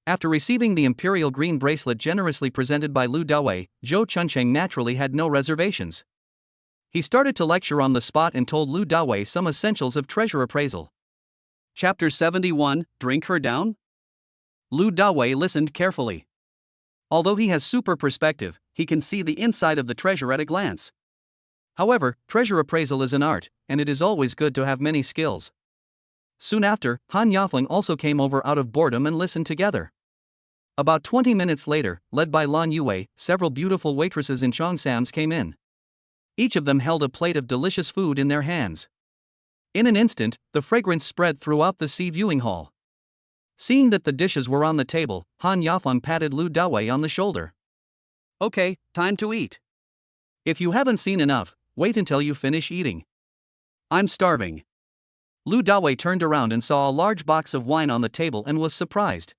After receiving the Imperial Green bracelet generously presented by Lu Dawei, Zhou Chunchang naturally had no reservations. He started to lecture on the spot and told Lu Dawei some essentials of treasure appraisal. Chapter 71, Drink Her Down? Lu Dawei listened carefully. Although he has super perspective, he can see the inside of the treasure at a glance. However, treasure appraisal is an art, and it is always good to have many skills. Soon after, Han Yafeng also came over out of boredom and listened together. About 20 minutes later, led by Lan Yue, several beautiful waitresses in Cheongsams came in. Each of them held a plate of delicious food in their hands. In an instant, the fragrance spread throughout the sea viewing hall. Seeing that the dishes were on the table, Han Yafeng patted Lu Dawei on the shoulder. Okay, time to eat. If you haven't seen enough, wait until you finish eating. I'm starving. Lu Dawei turned around and saw a large box of wine on the table and was surprised.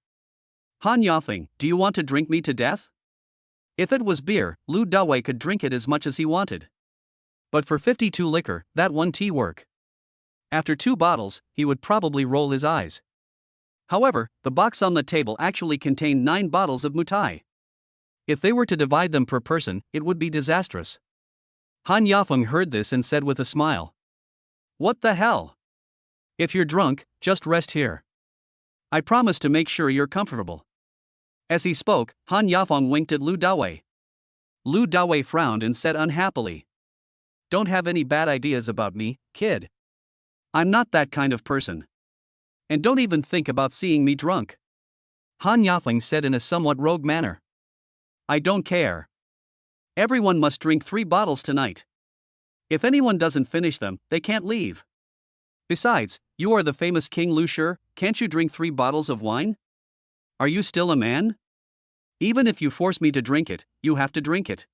Han Yafeng, do you want to drink me to death? If it was beer, Lu Dawei could drink it as much as he wanted. But for 52 liquor, that one tea work. After 2 bottles, he would probably roll his eyes. However, the box on the table actually contained 9 bottles of mutai. If they were to divide them per person, it would be disastrous. Han Yafeng heard this and said with a smile. What the hell? If you're drunk, just rest here. I promise to make sure you're comfortable. As he spoke, Han Yafeng winked at Lu Dawei. Lu Dawei frowned and said unhappily. Don't have any bad ideas about me, kid. I'm not that kind of person. And don't even think about seeing me drunk. Han Yafeng said in a somewhat rogue manner. I don't care. Everyone must drink 3 bottles tonight. If anyone doesn't finish them, they can't leave. Besides, you are the famous King Lu Shi, can't you drink 3 bottles of wine? Are you still a man? Even if you force me to drink it, you have to drink it.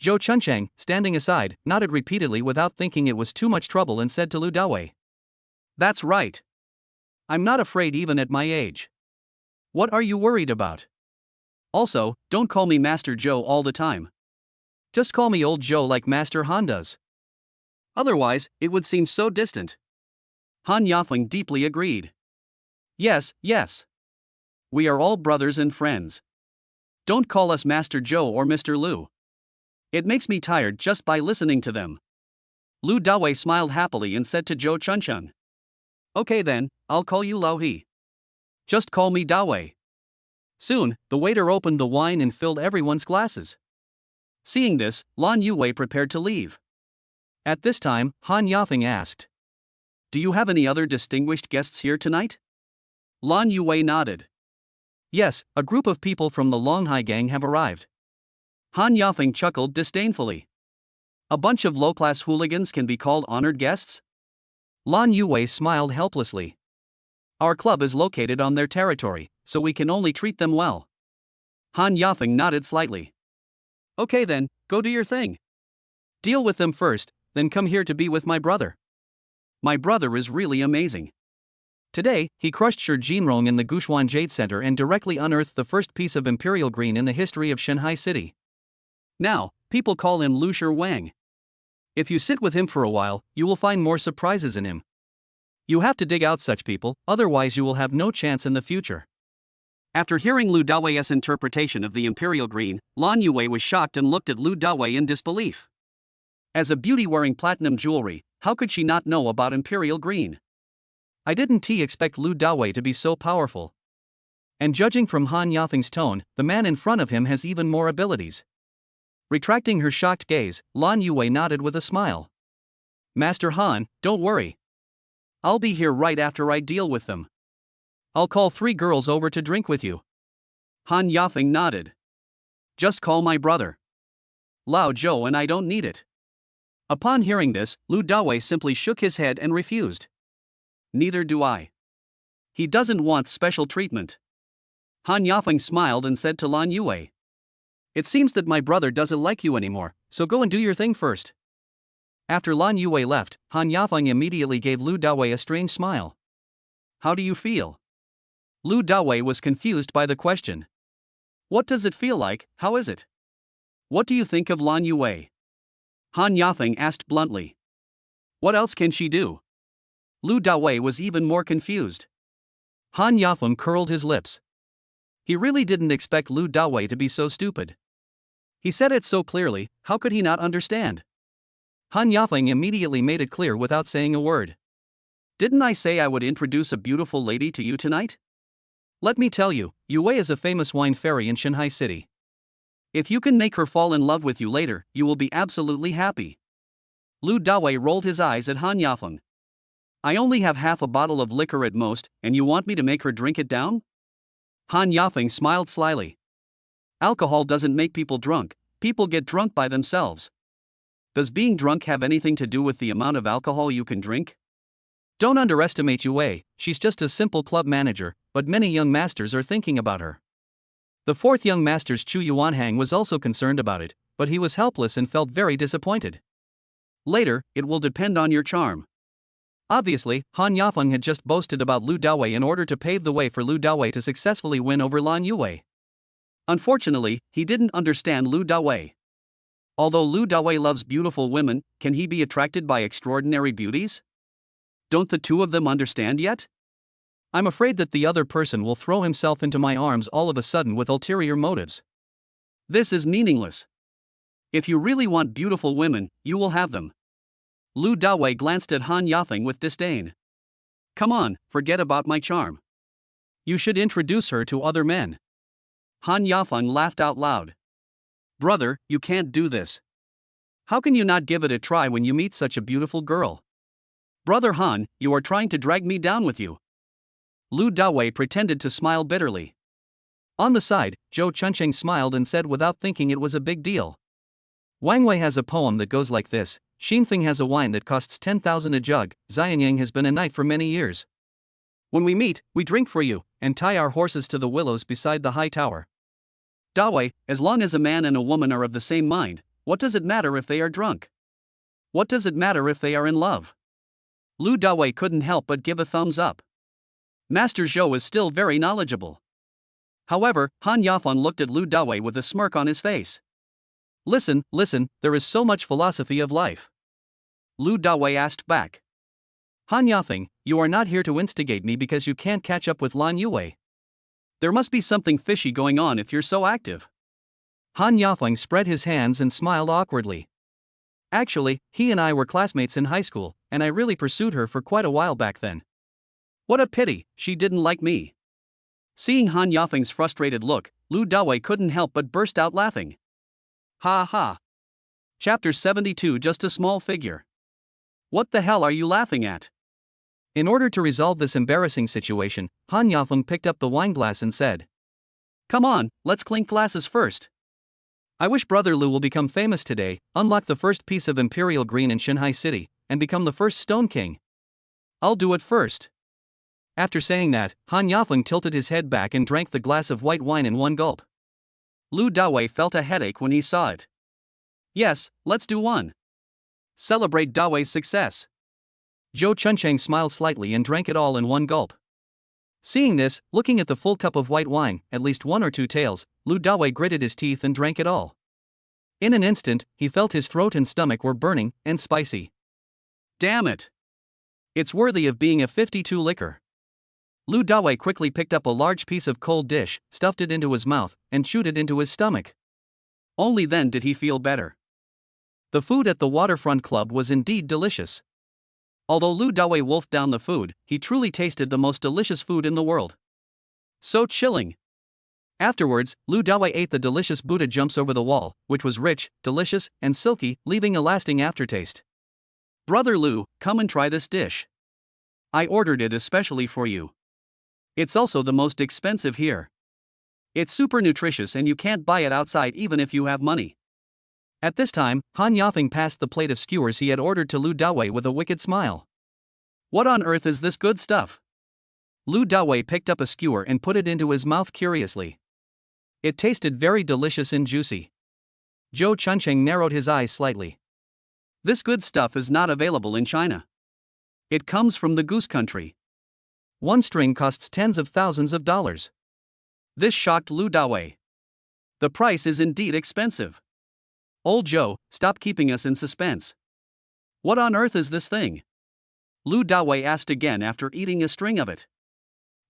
Zhou Chunchang, standing aside, nodded repeatedly without thinking it was too much trouble and said to Lu Dawei. That's right. I'm not afraid even at my age. What are you worried about? Also, don't call me Master Zhou all the time. Just call me Old Zhou like Master Han does. Otherwise, it would seem so distant. Han Yafeng deeply agreed. Yes, yes. We are all brothers and friends. Don't call us Master Zhou or Mr. Lu. It makes me tired just by listening to them. Lu Dawei smiled happily and said to Zhou Chunchang. Okay then, I'll call you Lao He. Just call me Dawei. Soon, the waiter opened the wine and filled everyone's glasses. Seeing this, Lan Yue prepared to leave. At this time, Han Yafeng asked. Do you have any other distinguished guests here tonight? Lan Yue nodded. Yes, a group of people from the Longhai gang have arrived. Han Yafeng chuckled disdainfully. A bunch of low-class hooligans can be called honored guests? Lan Yue smiled helplessly. Our club is located on their territory, so we can only treat them well. Han Yafeng nodded slightly. Okay then, go do your thing. Deal with them first, then come here to be with my brother. My brother is really amazing. Today, he crushed Shi Jinrong in the Gushuan Jade Center and directly unearthed the first piece of Imperial Green in the history of Shanghai City. Now, people call him Lu Shi Wang. If you sit with him for a while, you will find more surprises in him. You have to dig out such people, otherwise you will have no chance in the future. After hearing Lu Dawei's interpretation of the Imperial Green, Lan Yue was shocked and looked at Lu Dawei in disbelief. As a beauty wearing platinum jewelry, how could she not know about Imperial Green? I didn't expect Lu Dawei to be so powerful. And judging from Han Yafeng's tone, the man in front of him has even more abilities. Retracting her shocked gaze, Lan Yue nodded with a smile. Master Han, don't worry. I'll be here right after I deal with them. I'll call 3 girls over to drink with you. Han Yafeng nodded. Just call my brother. Lao Zhou and I don't need it. Upon hearing this, Lu Dawei simply shook his head and refused. Neither do I. He doesn't want special treatment. Han Yafeng smiled and said to Lan Yue. It seems that my brother doesn't like you anymore, so go and do your thing first. After Lan Yue left, Han Yafeng immediately gave Lu Dawei a strange smile. How do you feel? Lu Dawei was confused by the question. What does it feel like? How is it? What do you think of Lan Yue? Han Yafeng asked bluntly. What else can she do? Lu Dawei was even more confused. Han Yafeng curled his lips. He really didn't expect Lu Dawei to be so stupid. He said it so clearly, how could he not understand? Han Yafeng immediately made it clear without saying a word. Didn't I say I would introduce a beautiful lady to you tonight? Let me tell you, Yue is a famous wine fairy in Shanghai City. If you can make her fall in love with you later, you will be absolutely happy. Lu Dawei rolled his eyes at Han Yafeng. I only have half a bottle of liquor at most, and you want me to make her drink it down? Han Yafeng smiled slyly. Alcohol doesn't make people drunk, people get drunk by themselves. Does being drunk have anything to do with the amount of alcohol you can drink? Don't underestimate Yue, she's just a simple club manager, but many young masters are thinking about her. The fourth young master's Chu Yuanhang was also concerned about it, but he was helpless and felt very disappointed. Later, it will depend on your charm. Obviously, Han Yafeng had just boasted about Lu Dawei in order to pave the way for Lu Dawei to successfully win over Lan Yue. Unfortunately, he didn't understand Lu Dawei. Although Lu Dawei loves beautiful women, can he be attracted by extraordinary beauties? Don't the two of them understand yet? I'm afraid that the other person will throw himself into my arms all of a sudden with ulterior motives. This is meaningless. If you really want beautiful women, you will have them. Lu Dawei glanced at Han Yafeng with disdain. Come on, forget about my charm. You should introduce her to other men. Han Yafeng laughed out loud. Brother, you can't do this. How can you not give it a try when you meet such a beautiful girl? Brother Han, you are trying to drag me down with you. Lu Dawei pretended to smile bitterly. On the side, Zhou Chuncheng smiled and said without thinking it was a big deal. Wang Wei has a poem that goes like this: Xinfeng has a wine that costs 10,000 a jug, Xianyang has been a knight for many years. When we meet, we drink for you, and tie our horses to the willows beside the high tower. Dawei, as long as a man and a woman are of the same mind, what does it matter if they are drunk? What does it matter if they are in love? Lu Dawei couldn't help but give a thumbs up. Master Zhou is still very knowledgeable. However, Han Yafeng looked at Lu Dawei with a smirk on his face. Listen, there is so much philosophy of life. Lu Dawei asked back. Han Yafeng, you are not here to instigate me because you can't catch up with Lan Yue. There must be something fishy going on if you're so active. Han Yafeng spread his hands and smiled awkwardly. Actually, he and I were classmates in high school, and I really pursued her for quite a while back then. What a pity, she didn't like me. Seeing Han Yafeng's frustrated look, Lu Dawei couldn't help but burst out laughing. Ha ha. Chapter 72, just a small figure. What the hell are you laughing at? In order to resolve this embarrassing situation, Han Yafeng picked up the wine glass and said, Come on, let's clink glasses first. I wish Brother Lu will become famous today, unlock the first piece of Imperial Green in Shanghai City, and become the first Stone King. I'll do it first. After saying that, Han Yafeng tilted his head back and drank the glass of white wine in one gulp. Lu Dawei felt a headache when he saw it. Yes, let's do one. Celebrate Dawei's success. Zhou Chuncheng smiled slightly and drank it all in one gulp. Seeing this, looking at the full cup of white wine, at least one or two tails, Lu Dawei gritted his teeth and drank it all. In an instant, he felt his throat and stomach were burning and spicy. Damn it! It's worthy of being a 52 liquor. Lu Dawei quickly picked up a large piece of cold dish, stuffed it into his mouth, and chewed it into his stomach. Only then did he feel better. The food at the waterfront club was indeed delicious. Although Lu Dawei wolfed down the food, he truly tasted the most delicious food in the world. So chilling. Afterwards, Lu Dawei ate the delicious Buddha jumps over the wall, which was rich, delicious, and silky, leaving a lasting aftertaste. Brother Lu, come and try this dish. I ordered it especially for you. It's also the most expensive here. It's super nutritious and you can't buy it outside even if you have money. At this time, Han Yafeng passed the plate of skewers he had ordered to Lu Dawei with a wicked smile. What on earth is this good stuff? Lu Dawei picked up a skewer and put it into his mouth curiously. It tasted very delicious and juicy. Zhou Chuncheng narrowed his eyes slightly. This good stuff is not available in China. It comes from the Goose Country. One string costs tens of thousands of dollars. This shocked Lu Dawei. The price is indeed expensive. Old Joe, stop keeping us in suspense. What on earth is this thing? Lu Dawei asked again after eating a string of it.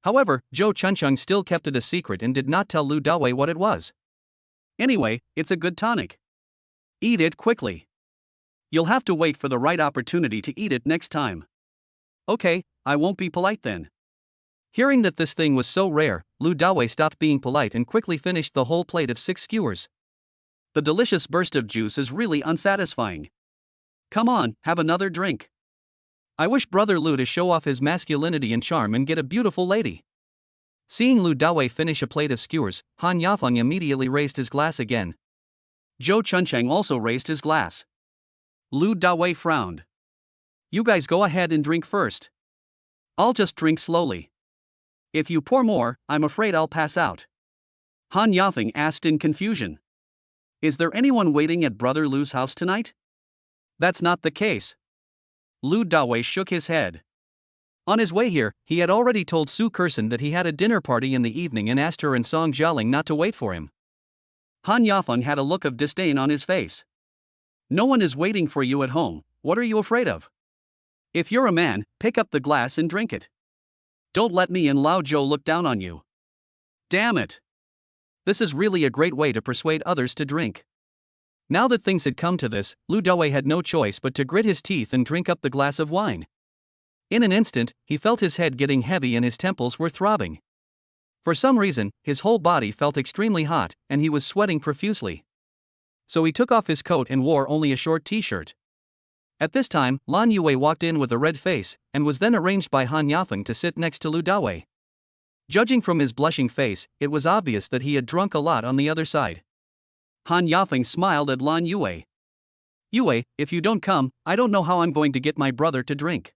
However, Zhou Chuncheng still kept it a secret and did not tell Lu Dawei what it was. Anyway, it's a good tonic. Eat it quickly. You'll have to wait for the right opportunity to eat it next time. Okay, I won't be polite then. Hearing that this thing was so rare, Lu Dawei stopped being polite and quickly finished the whole plate of 6 skewers. The delicious burst of juice is really unsatisfying. Come on, have another drink. I wish Brother Lu to show off his masculinity and charm and get a beautiful lady. Seeing Lu Dawei finish a plate of skewers, Han Yafeng immediately raised his glass again. Zhou Chuncheng also raised his glass. Lu Dawei frowned. You guys go ahead and drink first. I'll just drink slowly. If you pour more, I'm afraid I'll pass out. Han Yafeng asked in confusion. Is there anyone waiting at Brother Lu's house tonight? That's not the case. Lu Dawei shook his head. On his way here, he had already told Su Kersen that he had a dinner party in the evening and asked her and Song Jialing not to wait for him. Han Yafeng had a look of disdain on his face. No one is waiting for you at home, what are you afraid of? If you're a man, pick up the glass and drink it. Don't let me and Lao Zhou look down on you. Damn it. This is really a great way to persuade others to drink. Now that things had come to this, Lu Dawei had no choice but to grit his teeth and drink up the glass of wine. In an instant, he felt his head getting heavy and his temples were throbbing. For some reason, his whole body felt extremely hot, and he was sweating profusely. So he took off his coat and wore only a short t-shirt. At this time, Lan Yue walked in with a red face, and was then arranged by Han Yafeng to sit next to Lu Dawei. Judging from his blushing face, it was obvious that he had drunk a lot on the other side. Han Yafeng smiled at Lan Yue. Yue, if you don't come, I don't know how I'm going to get my brother to drink.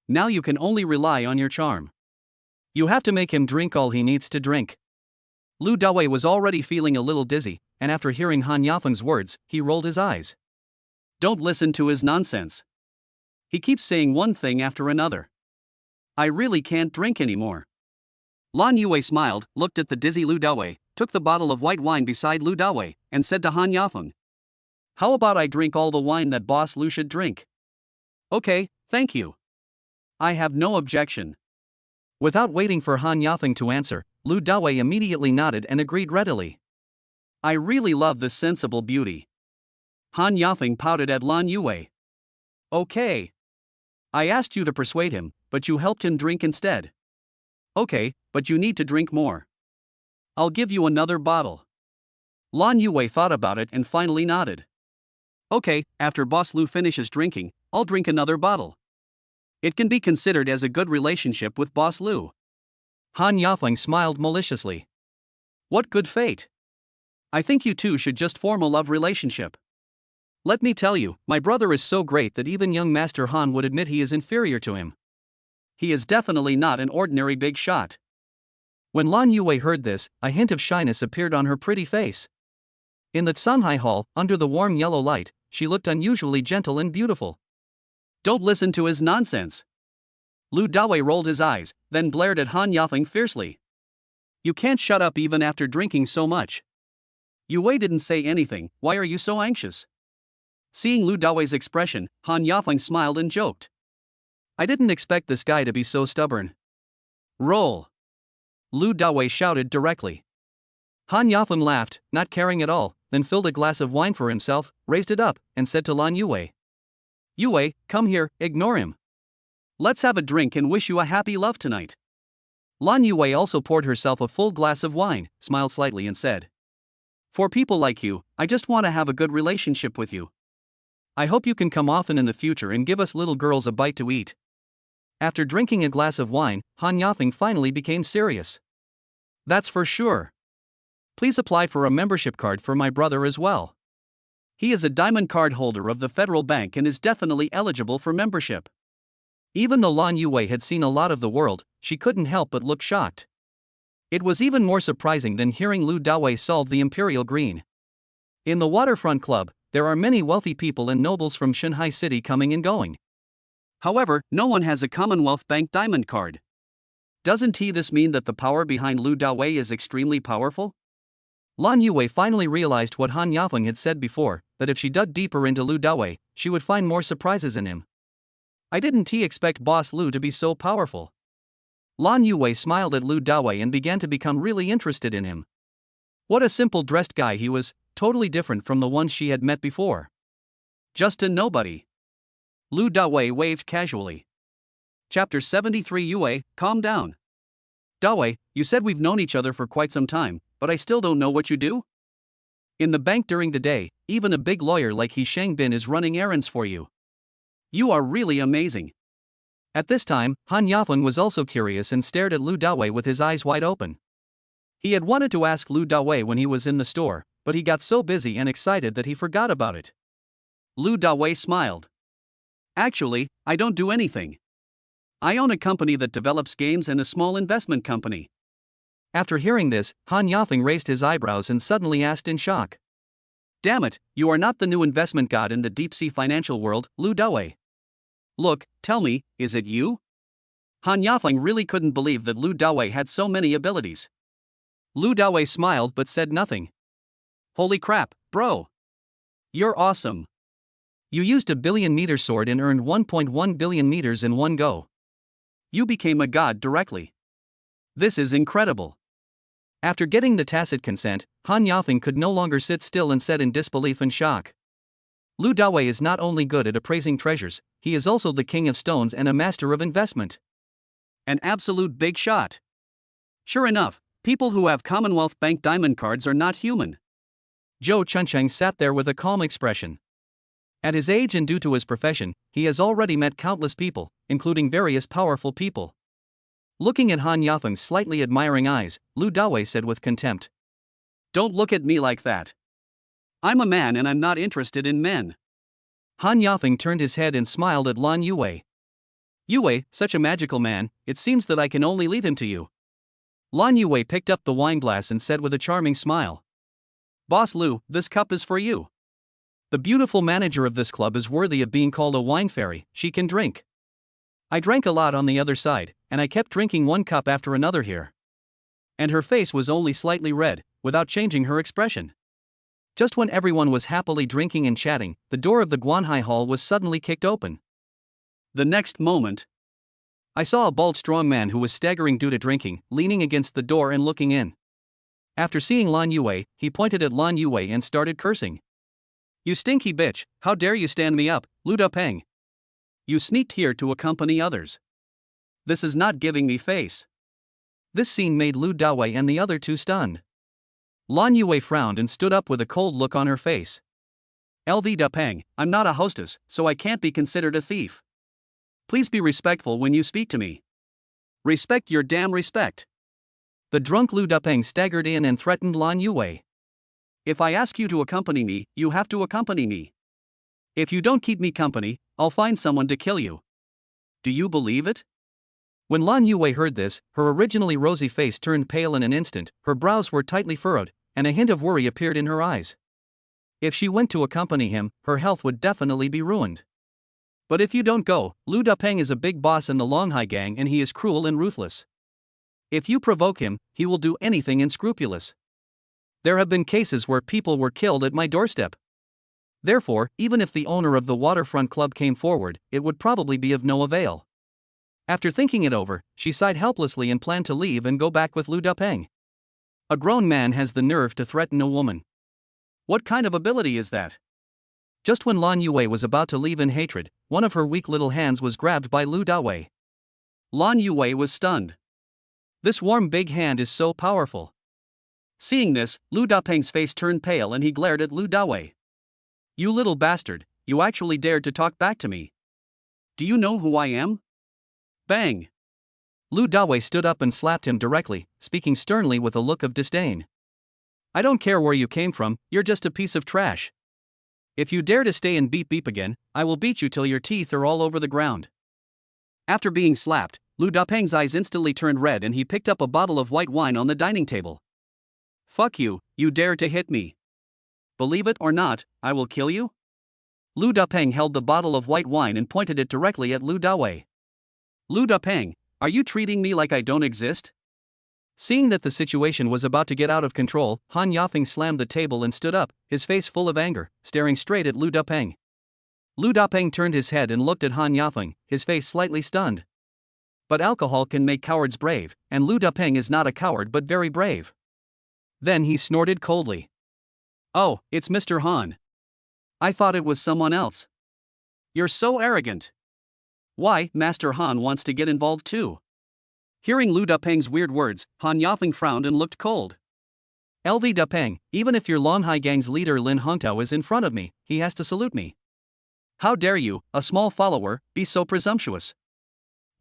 Now you can only rely on your charm. You have to make him drink all he needs to drink. Lu Dawei was already feeling a little dizzy, and after hearing Han Yafeng's words, he rolled his eyes. Don't listen to his nonsense. He keeps saying one thing after another. I really can't drink anymore. Lan Yue smiled, looked at the dizzy Lu Dawei, took the bottle of white wine beside Lu Dawei, and said to Han Yafeng, how about I drink all the wine that Boss Lu should drink? Okay, thank you. I have no objection. Without waiting for Han Yafeng to answer, Lu Dawei immediately nodded and agreed readily. I really love this sensible beauty. Han Yafeng pouted at Lan Yue. Okay. I asked you to persuade him, but you helped him drink instead. Okay, but you need to drink more. I'll give you another bottle. Lan Yue thought about it and finally nodded. Okay, after Boss Lu finishes drinking, I'll drink another bottle. It can be considered as a good relationship with Boss Lu. Han Yafeng smiled maliciously. What good fate. I think you two should just form a love relationship. Let me tell you, my brother is so great that even young Master Han would admit he is inferior to him. He is definitely not an ordinary big shot. When Lan Yue heard this, a hint of shyness appeared on her pretty face. In the Sanhai Hall, under the warm yellow light, she looked unusually gentle and beautiful. Don't listen to his nonsense. Lu Dawei rolled his eyes, then glared at Han Yafeng fiercely. You can't shut up even after drinking so much. Yue didn't say anything, why are you so anxious? Seeing Lu Dawei's expression, Han Yafeng smiled and joked. I didn't expect this guy to be so stubborn. Roll. Lu Dawei shouted directly. Han Yafeng laughed, not caring at all, then filled a glass of wine for himself, raised it up, and said to Lan Yue. Yue, come here, ignore him. Let's have a drink and wish you a happy love tonight. Lan Yue also poured herself a full glass of wine, smiled slightly and said. For people like you, I just want to have a good relationship with you. I hope you can come often in the future and give us little girls a bite to eat. After drinking a glass of wine, Han Yafeng finally became serious. That's for sure. Please apply for a membership card for my brother as well. He is a diamond card holder of the Federal Bank and is definitely eligible for membership. Even though Lan Yue had seen a lot of the world, she couldn't help but look shocked. It was even more surprising than hearing Lu Dawei solve the Imperial Green. In the Waterfront Club, there are many wealthy people and nobles from Shanghai City coming and going. However, no one has a Commonwealth Bank diamond card. Doesn't this mean that the power behind Lu Dawei is extremely powerful? Lan Yue finally realized what Han Yafeng had said before, that if she dug deeper into Lu Dawei, she would find more surprises in him. I didn't expect Boss Lu to be so powerful. Lan Yue smiled at Lu Dawei and began to become really interested in him. What a simple dressed guy he was, totally different from the ones she had met before. Just a nobody. Lu Dawei waved casually. Chapter 73 Yue, calm down. Dawei, you said we've known each other for quite some time, but I still don't know what you do? In the bank during the day, even a big lawyer like He Shangbin is running errands for you. You are really amazing. At this time, Han Yafeng was also curious and stared at Lu Dawei with his eyes wide open. He had wanted to ask Lu Dawei when he was in the store, but he got so busy and excited that he forgot about it. Lu Dawei smiled. Actually, I don't do anything. I own a company that develops games and a small investment company. After hearing this, Han Yafeng raised his eyebrows and suddenly asked in shock. Damn it, you are not the new investment god in the deep-sea financial world, Lu Dawei. Look, tell me, is it you? Han Yafeng really couldn't believe that Lu Dawei had so many abilities. Lu Dawei smiled but said nothing. Holy crap, bro. You're awesome. You used a billion-meter sword and earned 1.1 billion meters in one go. You became a god directly. This is incredible. After getting the tacit consent, Han Yafeng could no longer sit still and said in disbelief and shock. Lu Dawei is not only good at appraising treasures, he is also the king of stones and a master of investment. An absolute big shot. Sure enough, people who have Commonwealth Bank diamond cards are not human. Zhou Chuncheng sat there with a calm expression. At his age and due to his profession, he has already met countless people, including various powerful people. Looking at Han Yafeng's slightly admiring eyes, Lu Dawei said with contempt. Don't look at me like that. I'm a man and I'm not interested in men. Han Yafeng turned his head and smiled at Lan Yue. Yue, such a magical man, it seems that I can only leave him to you. Lan Yue picked up the wine glass and said with a charming smile. Boss Lu, this cup is for you. The beautiful manager of this club is worthy of being called a wine fairy, she can drink. I drank a lot on the other side, and I kept drinking one cup after another here. And her face was only slightly red, without changing her expression. Just when everyone was happily drinking and chatting, the door of the Guanhai Hall was suddenly kicked open. The next moment, I saw a bald strong man who was staggering due to drinking, leaning against the door and looking in. After seeing Lan Yue, he pointed at Lan Yue and started cursing. You stinky bitch, how dare you stand me up, Lu Dapeng? You sneaked here to accompany others. This is not giving me face. This scene made Lu Dawei and the other two stunned. Lan Yue frowned and stood up with a cold look on her face. LV Dapeng, I'm not a hostess, so I can't be considered a thief. Please be respectful when you speak to me. Respect your damn respect. The drunk Lu Dapeng staggered in and threatened Lan Yue. If I ask you to accompany me, you have to accompany me. If you don't keep me company, I'll find someone to kill you. Do you believe it? When Lan Yue heard this, her originally rosy face turned pale in an instant, her brows were tightly furrowed, and a hint of worry appeared in her eyes. If she went to accompany him, her health would definitely be ruined. But if you don't go, Lu Dapeng is a big boss in the Longhai gang and he is cruel and ruthless. If you provoke him, he will do anything unscrupulous. There have been cases where people were killed at my doorstep. Therefore, even if the owner of the waterfront club came forward, it would probably be of no avail. After thinking it over, she sighed helplessly and planned to leave and go back with Lu Dapeng. A grown man has the nerve to threaten a woman. What kind of ability is that? Just when Lan Yue was about to leave in hatred, one of her weak little hands was grabbed by Lu Dawei. Lan Yue was stunned. This warm big hand is so powerful. Seeing this, Lu Dapeng's face turned pale and he glared at Lu Dawei. You little bastard, you actually dared to talk back to me. Do you know who I am? Bang! Lu Dawei stood up and slapped him directly, speaking sternly with a look of disdain. I don't care where you came from, you're just a piece of trash. If you dare to stay and beep beep again, I will beat you till your teeth are all over the ground. After being slapped, Lu Dapeng's eyes instantly turned red and he picked up a bottle of white wine on the dining table. Fuck you, you dare to hit me. Believe it or not, I will kill you? Lu Dapeng held the bottle of white wine and pointed it directly at Lu Dawei. Lu Dapeng, Are you treating me like I don't exist? Seeing that the situation was about to get out of control, Han Yafeng slammed the table and stood up, his face full of anger, staring straight at Lu Dapeng. Lu Dapeng turned his head and looked at Han Yafeng, his face slightly stunned. But alcohol can make cowards brave, and Lu Dapeng is not a coward but very brave. Then he snorted coldly. Oh, it's Mr. Han. I thought it was someone else. You're so arrogant. Why, Master Han wants to get involved too. Hearing Lu Dapeng's weird words, Han Yafeng frowned and looked cold. LV Dapeng, even if your Longhai gang's leader Lin Hongtao is in front of me, he has to salute me. How dare you, a small follower, be so presumptuous?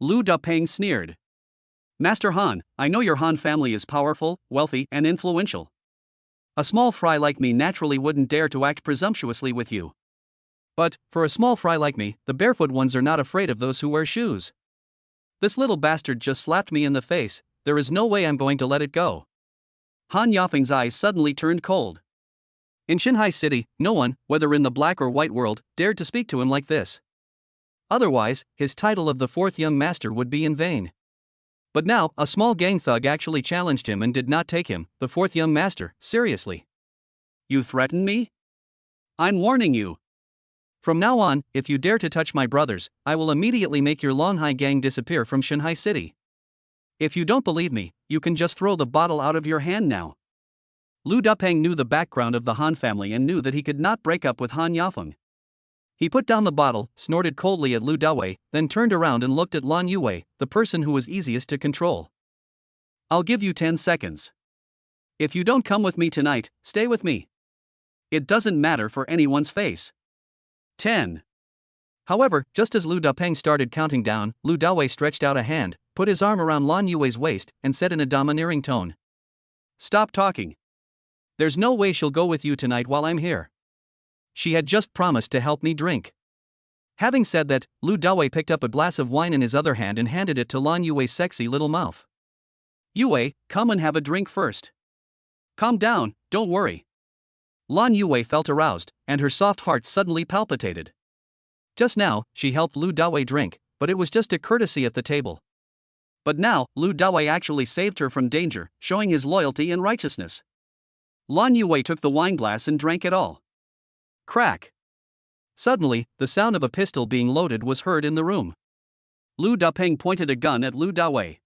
Lu Dapeng sneered. Master Han, I know your Han family is powerful, wealthy, and influential. A small fry like me naturally wouldn't dare to act presumptuously with you. But, for a small fry like me, the barefoot ones are not afraid of those who wear shoes. This little bastard just slapped me in the face, there is no way I'm going to let it go. Han Yafeng's eyes suddenly turned cold. In Shanghai City, no one, whether in the black or white world, dared to speak to him like this. Otherwise, his title of the fourth young master would be in vain. But now, a small gang thug actually challenged him and did not take him, the fourth young master, seriously. You threaten me? I'm warning you. From now on, if you dare to touch my brothers, I will immediately make your Longhai gang disappear from Shanghai City. If you don't believe me, you can just throw the bottle out of your hand now. Lu Dapeng knew the background of the Han family and knew that he could not break up with Han Yafeng. He put down the bottle, snorted coldly at Lu Dawei, then turned around and looked at Lan Yue, the person who was easiest to control. I'll give you 10 seconds. If you don't come with me tonight, stay with me. It doesn't matter for anyone's face. 10. However, just as Lu Dapeng started counting down, Lu Dawei stretched out a hand, put his arm around Lan Yue's waist, and said in a domineering tone. Stop talking. There's no way she'll go with you tonight while I'm here. She had just promised to help me drink. Having said that, Lu Dawei picked up a glass of wine in his other hand and handed it to Lan Yue's sexy little mouth. Yue, come and have a drink first. Calm down, don't worry. Lan Yue felt aroused, and her soft heart suddenly palpitated. Just now, she helped Lu Dawei drink, but it was just a courtesy at the table. But now, Lu Dawei actually saved her from danger, showing his loyalty and righteousness. Lan Yue took the wineglass and drank it all. Crack. Suddenly, the sound of a pistol being loaded was heard in the room. Lu Dapeng pointed a gun at Lu Dawei.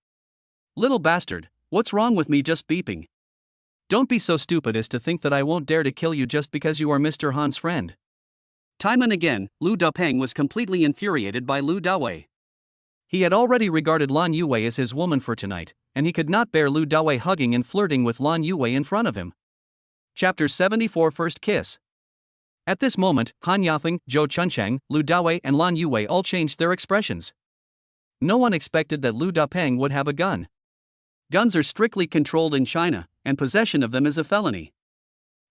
Little bastard, what's wrong with me just beeping? Don't be so stupid as to think that I won't dare to kill you just because you are Mr. Han's friend. Time and again, Lu Dapeng was completely infuriated by Lu Dawei. He had already regarded Lan Yue as his woman for tonight, and he could not bear Lu Dawei hugging and flirting with Lan Yue in front of him. Chapter 74 First Kiss. At this moment, Han Yafeng, Zhou Chunchang, Lu Dawei and Lan Yue all changed their expressions. No one expected that Lu Dapeng would have a gun. Guns are strictly controlled in China, and possession of them is a felony.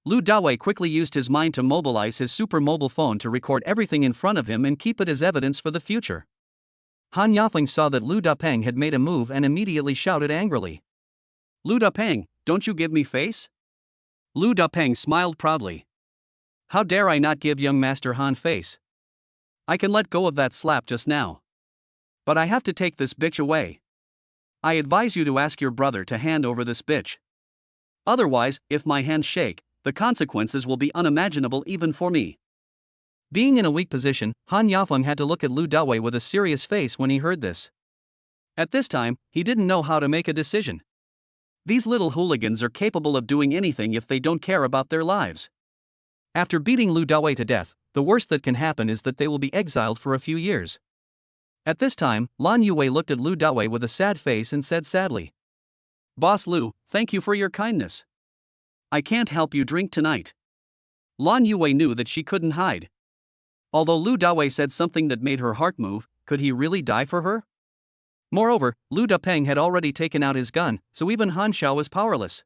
Lu Dawei quickly used his mind to mobilize his super mobile phone to record everything in front of him and keep it as evidence for the future. Han Yafeng saw that Lu Dapeng had made a move and immediately shouted angrily. Lu Dapeng, don't you give me face? Lu Dapeng smiled proudly. How dare I not give young Master Han face? I can let go of that slap just now. But I have to take this bitch away. I advise you to ask your brother to hand over this bitch. Otherwise, if my hands shake, the consequences will be unimaginable even for me. Being in a weak position, Han Yafeng had to look at Lu Dawei with a serious face when he heard this. At this time, he didn't know how to make a decision. These little hooligans are capable of doing anything if they don't care about their lives. After beating Lu Dawei to death, the worst that can happen is that they will be exiled for a few years. At this time, Lan Yue looked at Lu Dawei with a sad face and said sadly. Boss Lu, thank you for your kindness. I can't help you drink tonight. Lan Yue knew that she couldn't hide. Although Lu Dawei said something that made her heart move, could he really die for her? Moreover, Lu Dapeng had already taken out his gun, so even Han Xiao was powerless.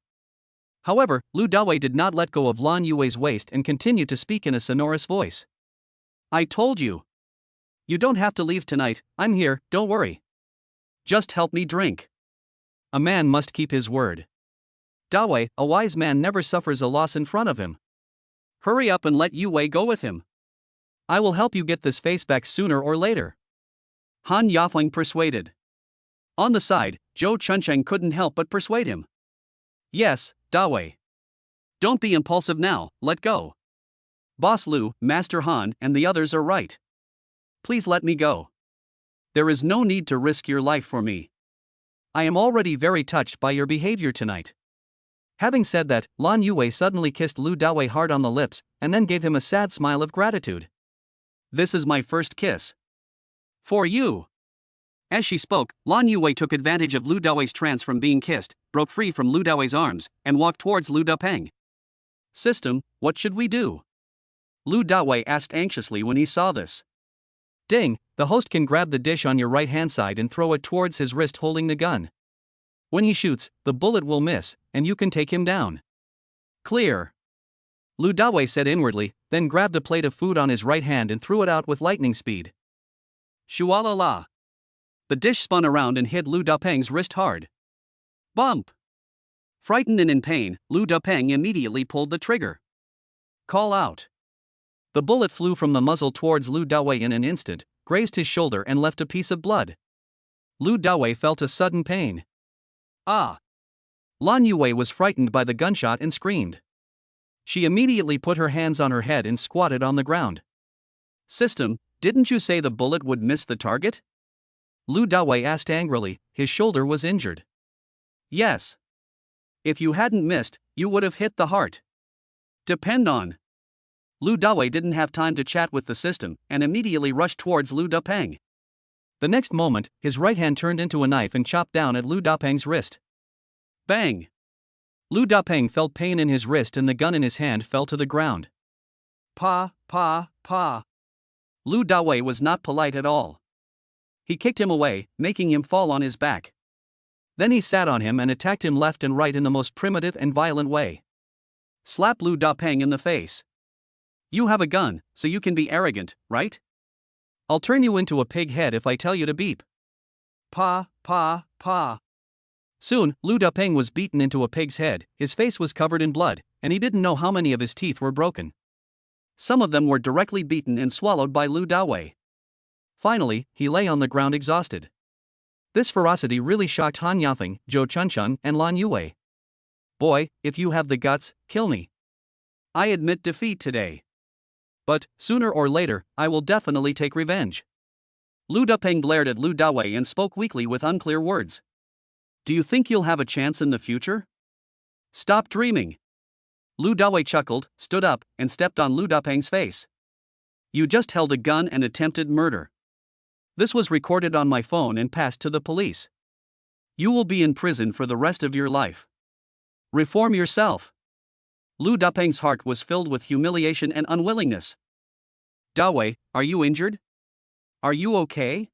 However, Lu Dawei did not let go of Lan Yue's waist and continued to speak in a sonorous voice. I told you. You don't have to leave tonight, I'm here, don't worry. Just help me drink. A man must keep his word. Dawei, a wise man never suffers a loss in front of him. Hurry up and let Yue go with him. I will help you get this face back sooner or later. Han Yafeng persuaded. On the side, Zhou Chuncheng couldn't help but persuade him. Yes, Dawei. Don't be impulsive now, let go. Boss Lu, Master Han, and the others are right. Please let me go. There is no need to risk your life for me. I am already very touched by your behavior tonight. Having said that, Lan Yue suddenly kissed Lu Dawei hard on the lips, and then gave him a sad smile of gratitude. This is my first kiss. For you. As she spoke, Lan Yue took advantage of Lu Dawei's trance from being kissed, broke free from Lu Dawei's arms, and walked towards Lu Dapeng. System, what should we do? Lu Dawei asked anxiously when he saw this. Ding, the host can grab the dish on your right hand side and throw it towards his wrist holding the gun. When he shoots, the bullet will miss, and you can take him down. Clear. Lu Dawei said inwardly, then grabbed a plate of food on his right hand and threw it out with lightning speed. Shualala. The dish spun around and hit Lu Dapeng's wrist hard. Bump! Frightened and in pain, Lu Dapeng immediately pulled the trigger. Call out. The bullet flew from the muzzle towards Lu Dawei in an instant, grazed his shoulder and left a piece of blood. Lu Dawei felt a sudden pain. Ah! Lan Yue was frightened by the gunshot and screamed. She immediately put her hands on her head and squatted on the ground. System, didn't you say the bullet would miss the target? Lu Dawei asked angrily, his shoulder was injured. Yes. If you hadn't missed, you would have hit the heart. Depend on. Lu Dawei didn't have time to chat with the system and immediately rushed towards Lu Dapeng. The next moment, his right hand turned into a knife and chopped down at Lu Dapeng's wrist. Bang! Lu Dapeng felt pain in his wrist and the gun in his hand fell to the ground. Pa. Lu Dawei was not polite at all. He kicked him away, making him fall on his back. Then he sat on him and attacked him left and right in the most primitive and violent way. Slap Lu Dapeng in the face. You have a gun, so you can be arrogant, right? I'll turn you into a pig head if I tell you to beep. Pa. Soon, Lu Dapeng was beaten into a pig's head, his face was covered in blood, and he didn't know how many of his teeth were broken. Some of them were directly beaten and swallowed by Lu Dawei. Finally, he lay on the ground exhausted. This ferocity really shocked Han Yafeng, Zhou Chuncheng, and Lan Yue. Boy, if you have the guts, kill me. I admit defeat today. But, sooner or later, I will definitely take revenge. Lu Dapeng glared at Lu Dawei and spoke weakly with unclear words. Do you think you'll have a chance in the future? Stop dreaming. Lu Dawei chuckled, stood up, and stepped on Lu Dapeng's face. You just held a gun and attempted murder. This was recorded on my phone and passed to the police. You will be in prison for the rest of your life. Reform yourself. Lu Dapeng's heart was filled with humiliation and unwillingness. Dawei, are you injured? Are you okay?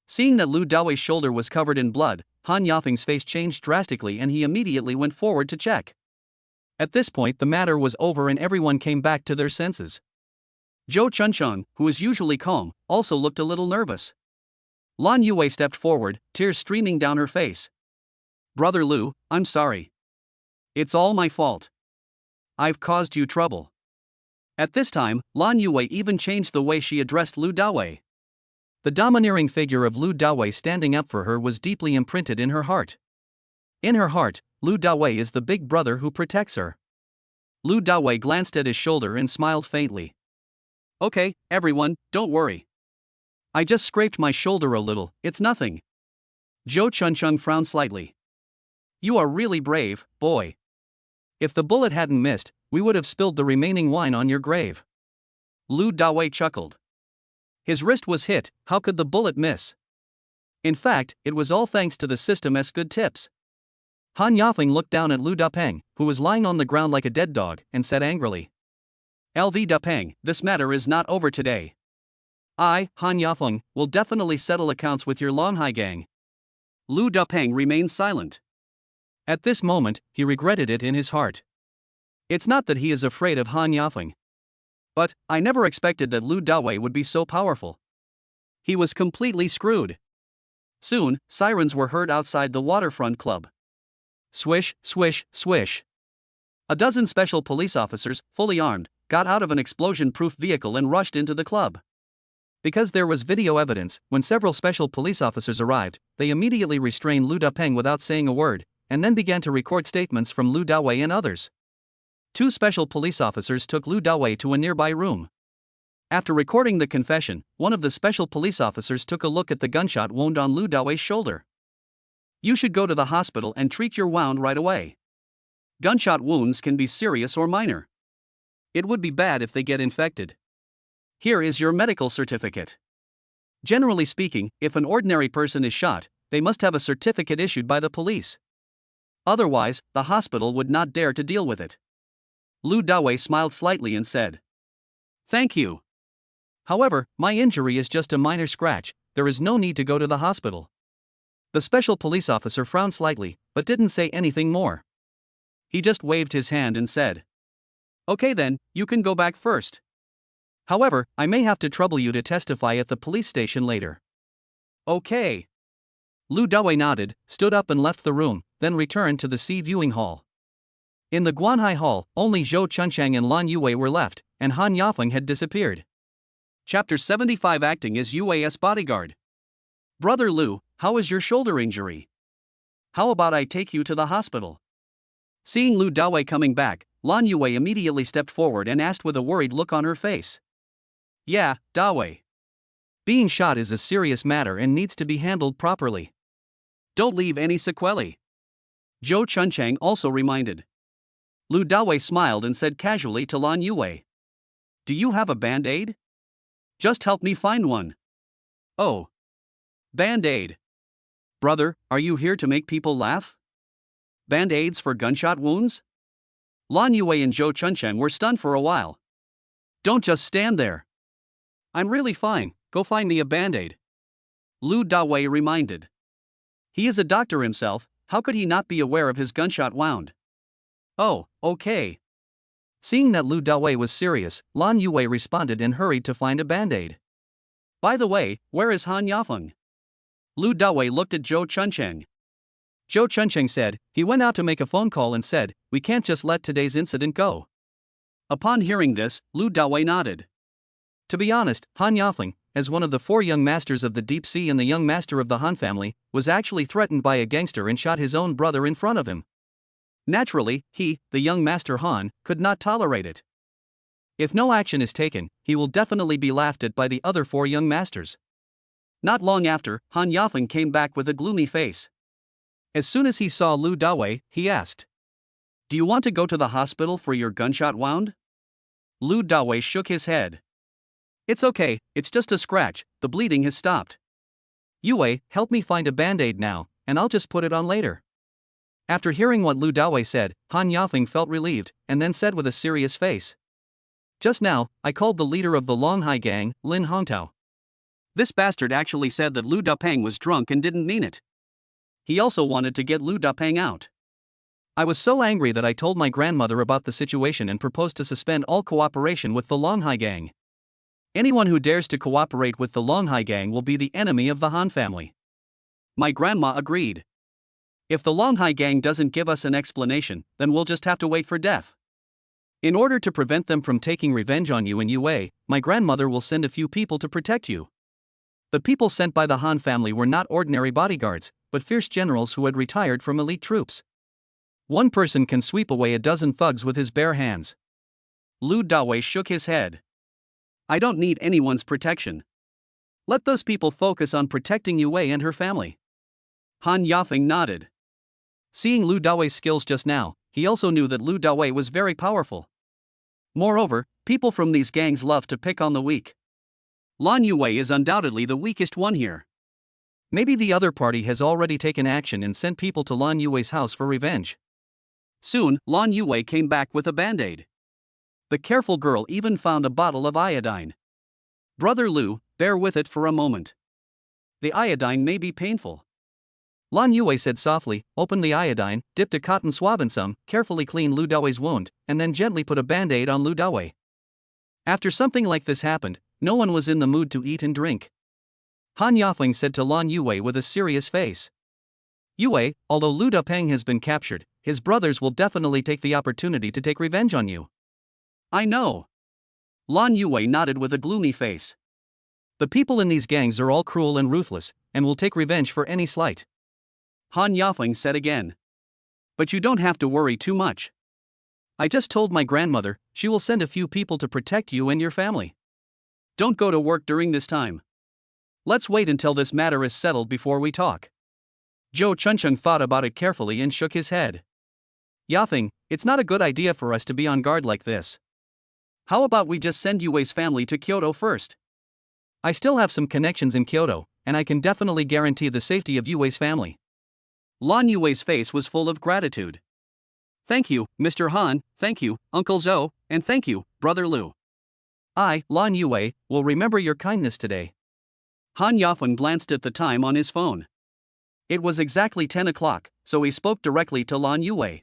Seeing that Lu Dawei's shoulder was covered in blood, Han Yafeng's face changed drastically and he immediately went forward to check. At this point the matter was over and everyone came back to their senses. Zhou Chuncheng, who is usually calm, also looked a little nervous. Lan Yue stepped forward, tears streaming down her face. Brother Lu, I'm sorry. It's all my fault. I've caused you trouble. At this time, Lan Yue even changed the way she addressed Lu Dawei. The domineering figure of Lu Dawei standing up for her was deeply imprinted in her heart. In her heart, Lu Dawei is the big brother who protects her. Lu Dawei glanced at his shoulder and smiled faintly. Okay, everyone, don't worry. I just scraped my shoulder a little, it's nothing. Zhou Chuncheng frowned slightly. You are really brave, boy. If the bullet hadn't missed, we would have spilled the remaining wine on your grave. Lu Dawei chuckled. His wrist was hit, how could the bullet miss? In fact, it was all thanks to the system's good tips. Han Yafeng looked down at Lu Dapeng, who was lying on the ground like a dead dog, and said angrily. LV Dapeng, this matter is not over today. I, Han Yafeng, will definitely settle accounts with your Longhai gang. Lu Dapeng remained silent. At this moment, he regretted it in his heart. It's not that he is afraid of Han Yafeng. But, I never expected that Lu Dawei would be so powerful. He was completely screwed. Soon, sirens were heard outside the waterfront club. Swish, swish, swish. A dozen special police officers, fully armed, got out of an explosion-proof vehicle and rushed into the club. Because there was video evidence, when several special police officers arrived, they immediately restrained Lu Dapeng without saying a word, and then began to record statements from Lu Dawei and others. Two special police officers took Lu Dawei to a nearby room. After recording the confession, one of the special police officers took a look at the gunshot wound on Lu Dawei's shoulder. "You should go to the hospital and treat your wound right away. Gunshot wounds can be serious or minor. It would be bad if they get infected. Here is your medical certificate." Generally speaking, if an ordinary person is shot, they must have a certificate issued by the police. Otherwise, the hospital would not dare to deal with it. Lu Dawei smiled slightly and said, "Thank you. However, my injury is just a minor scratch, there is no need to go to the hospital." The special police officer frowned slightly, but didn't say anything more. He just waved his hand and said, "Okay then, you can go back first. However, I may have to trouble you to testify at the police station later." "Okay." Lu Dawei nodded, stood up and left the room, then returned to the sea viewing hall. In the Guanhai Hall, only Zhou Chunchang and Lan Yue were left, and Han Yafeng had disappeared. Chapter 75 Acting as Yue's bodyguard. "Brother Lu, how is your shoulder injury? How about I take you to the hospital?" Seeing Lu Dawei coming back, Lan Yue immediately stepped forward and asked with a worried look on her face. "Yeah, Dawei. Being shot is a serious matter and needs to be handled properly. Don't leave any sequelae," Zhou Chunchang also reminded. Lu Dawei smiled and said casually to Lan Yue, "Do you have a band-aid? Just help me find one." "Oh. Band-aid. Brother, are you here to make people laugh? Band-aids for gunshot wounds?" Lan Yue and Zhou Chunchang were stunned for a while. "Don't just stand there. I'm really fine, go find me a band-aid," Lu Dawei reminded. He is a doctor himself, how could he not be aware of his gunshot wound? "Oh, okay." Seeing that Lu Dawei was serious, Lan Yue responded and hurried to find a band-aid. "By the way, where is Han Yafeng?" Lu Dawei looked at Zhou Chunchang. Zhou Chunchang said, "He went out to make a phone call and said, we can't just let today's incident go." Upon hearing this, Lu Dawei nodded. To be honest, Han Yafeng, as one of the 4 young masters of the deep sea and the young master of the Han family, was actually threatened by a gangster and shot his own brother in front of him. Naturally, he, the young master Han, could not tolerate it. If no action is taken, he will definitely be laughed at by the other 4 young masters. Not long after, Han Yafeng came back with a gloomy face. As soon as he saw Lu Dawei, he asked, "Do you want to go to the hospital for your gunshot wound?" Lu Dawei shook his head. "It's okay, it's just a scratch, the bleeding has stopped. Yue, help me find a band-aid now, and I'll just put it on later." After hearing what Lu Dawei said, Han Yafeng felt relieved, and then said with a serious face, "Just now, I called the leader of the Longhai gang, Lin Hongtao. This bastard actually said that Lu Dapeng was drunk and didn't mean it. He also wanted to get Lu Dapeng out. I was so angry that I told my grandmother about the situation and proposed to suspend all cooperation with the Longhai gang. Anyone who dares to cooperate with the Longhai gang will be the enemy of the Han family." My grandma agreed. "If the Longhai gang doesn't give us an explanation, then we'll just have to wait for death. In order to prevent them from taking revenge on you and Yue, my grandmother will send a few people to protect you." The people sent by the Han family were not ordinary bodyguards, but fierce generals who had retired from elite troops. One person can sweep away a dozen thugs with his bare hands. Lu Dawei shook his head. "I don't need anyone's protection. Let those people focus on protecting Yue and her family." Han Yafeng nodded. Seeing Lu Dawei's skills just now, he also knew that Lu Dawei was very powerful. Moreover, people from these gangs love to pick on the weak. Lan Yue is undoubtedly the weakest one here. Maybe the other party has already taken action and sent people to Lan Yue's house for revenge. Soon, Lan Yue came back with a band-aid. The careful girl even found a bottle of iodine. "Brother Lu, bear with it for a moment. The iodine may be painful." Lan Yue said softly, opened the iodine, dipped a cotton swab in some, carefully cleaned Lu Dawei's wound, and then gently put a band-aid on Lu Dawei. After something like this happened, no one was in the mood to eat and drink. Han Yafeng said to Lan Yue with a serious face, "Yue, although Lu Dapeng has been captured, his brothers will definitely take the opportunity to take revenge on you." "I know." Lan Yue nodded with a gloomy face. The people in these gangs are all cruel and ruthless, and will take revenge for any slight. Han Yafeng said again. But you don't have to worry too much. I just told my grandmother, she will send a few people to protect you and your family. Don't go to work during this time. Let's wait until this matter is settled before we talk. Zhou Chuncheng thought about it carefully and shook his head. Yafeng, it's not a good idea for us to be on guard like this. How about we just send Yue's family to Kyoto first? I still have some connections in Kyoto, and I can definitely guarantee the safety of Yue's family. Lan Yue's face was full of gratitude. Thank you, Mr. Han, thank you, Uncle Zhou, and thank you, Brother Lu. I, Lan Yue, will remember your kindness today. Han Yafeng glanced at the time on his phone. It was exactly 10 o'clock, so he spoke directly to Lan Yue.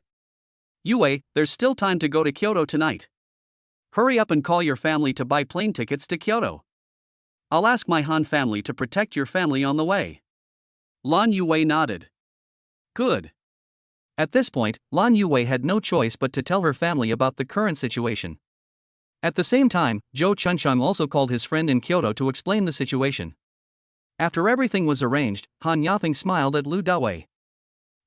Yue, there's still time to go to Kyoto tonight. Hurry up and call your family to buy plane tickets to Kyoto. I'll ask my Han family to protect your family on the way. Lan Yue nodded. Good. At this point, Lan Yue had no choice but to tell her family about the current situation. At the same time, Zhou Chuncheng also called his friend in Kyoto to explain the situation. After everything was arranged, Han Yafeng smiled at Lu Dawei.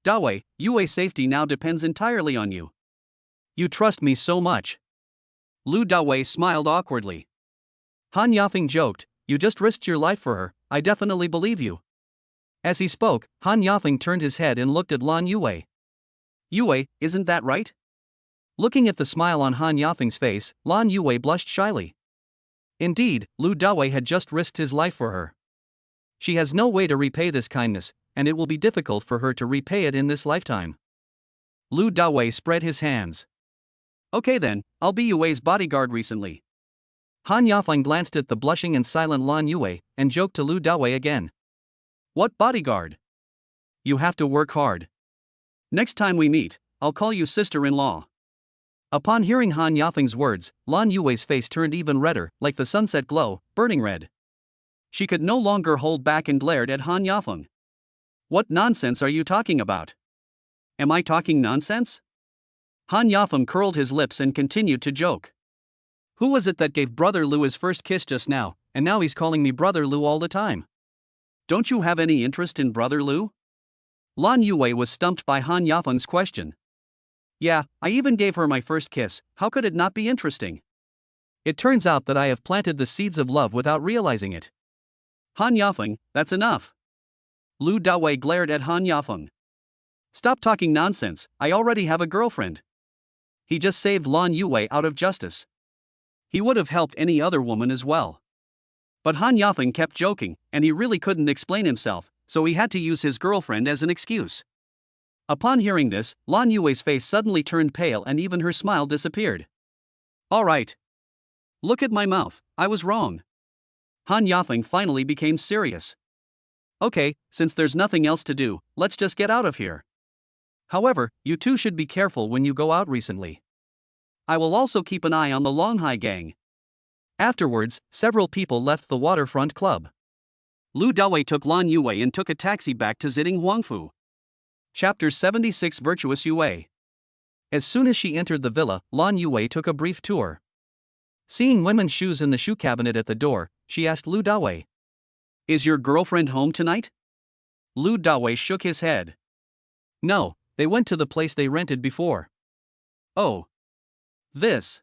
Dawei, Yue's safety now depends entirely on you. You trust me so much. Lu Dawei smiled awkwardly. Han Yafeng joked, you just risked your life for her, I definitely believe you. As he spoke, Han Yafeng turned his head and looked at Lan Yue. Yue, isn't that right? Looking at the smile on Han Yafeng's face, Lan Yue blushed shyly. Indeed, Lu Dawei had just risked his life for her. She has no way to repay this kindness, and it will be difficult for her to repay it in this lifetime. Lu Dawei spread his hands. Okay then, I'll be Yue's bodyguard recently. Han Yafeng glanced at the blushing and silent Lan Yue, and joked to Lu Dawei again. What bodyguard? You have to work hard. Next time we meet, I'll call you sister-in-law. Upon hearing Han Yafeng's words, Lan Yue's face turned even redder, like the sunset glow, burning red. She could no longer hold back and glared at Han Yafeng. What nonsense are you talking about? Am I talking nonsense? Han Yafeng curled his lips and continued to joke. Who was it that gave Brother Lu his first kiss just now, and now he's calling me Brother Lu all the time? Don't you have any interest in Brother Lu? Lan Yue was stumped by Han Yafeng's question. Yeah, I even gave her my first kiss, how could it not be interesting? It turns out that I have planted the seeds of love without realizing it. Han Yafeng, that's enough. Lu Dawei glared at Han Yafeng. Stop talking nonsense, I already have a girlfriend. He just saved Lan Yue out of justice. He would have helped any other woman as well. But Han Yafeng kept joking, and he really couldn't explain himself, so he had to use his girlfriend as an excuse. Upon hearing this, Lan Yue's face suddenly turned pale and even her smile disappeared. Alright. Look at my mouth, I was wrong. Han Yafeng finally became serious. Okay, since there's nothing else to do, let's just get out of here. However, you two should be careful when you go out recently. I will also keep an eye on the Longhai gang. Afterwards, several people left the waterfront club. Lu Dawei took Lan Yue and took a taxi back to Ziding Huangfu. Chapter 76 Virtuous Yue. As soon as she entered the villa, Lan Yue took a brief tour. Seeing women's shoes in the shoe cabinet at the door, she asked Lu Dawei. Is your girlfriend home tonight? Lu Dawei shook his head. No, they went to the place they rented before. Oh. This.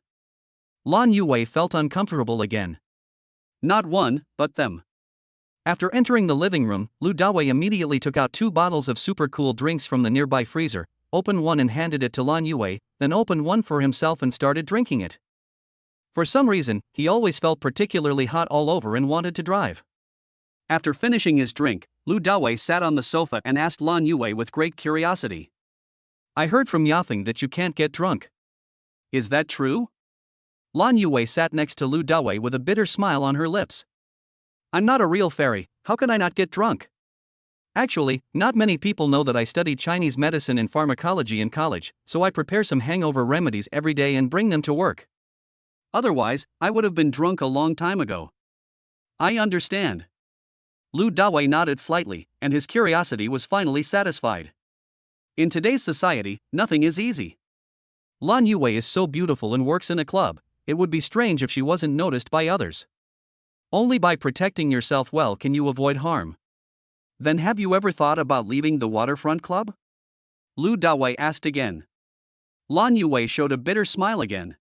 Lan Yue felt uncomfortable again. Not one, but them. After entering the living room, Lu Dawei immediately took out 2 bottles of super cool drinks from the nearby freezer, opened one and handed it to Lan Yue, then opened one for himself and started drinking it. For some reason, he always felt particularly hot all over and wanted to drive. After finishing his drink, Lu Dawei sat on the sofa and asked Lan Yue with great curiosity. I heard from Yafeng that you can't get drunk. Is that true? Lan Yue sat next to Lu Dawei with a bitter smile on her lips. I'm not a real fairy, how can I not get drunk? Actually, not many people know that I studied Chinese medicine and pharmacology in college, so I prepare some hangover remedies every day and bring them to work. Otherwise, I would have been drunk a long time ago. I understand. Lu Dawei nodded slightly, and his curiosity was finally satisfied. In today's society, nothing is easy. Lan Yue is so beautiful and works in a club, it would be strange if she wasn't noticed by others. Only by protecting yourself well can you avoid harm. Then have you ever thought about leaving the waterfront club? Lu Dawei asked again. Lan Yue showed a bitter smile again.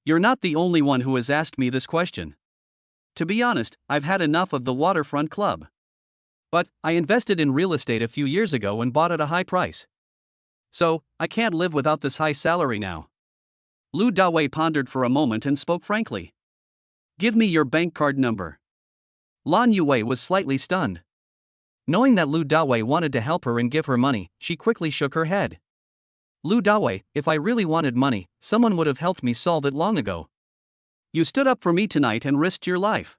You're not the only one who has asked me this question. To be honest, I've had enough of the waterfront club. But I invested in real estate a few years ago and bought at a high price. So, I can't live without this high salary now. Lu Dawei pondered for a moment and spoke frankly. Give me your bank card number. Lan Yue was slightly stunned. Knowing that Lu Dawei wanted to help her and give her money, she quickly shook her head. Lu Dawei, if I really wanted money, someone would have helped me solve it long ago. You stood up for me tonight and risked your life.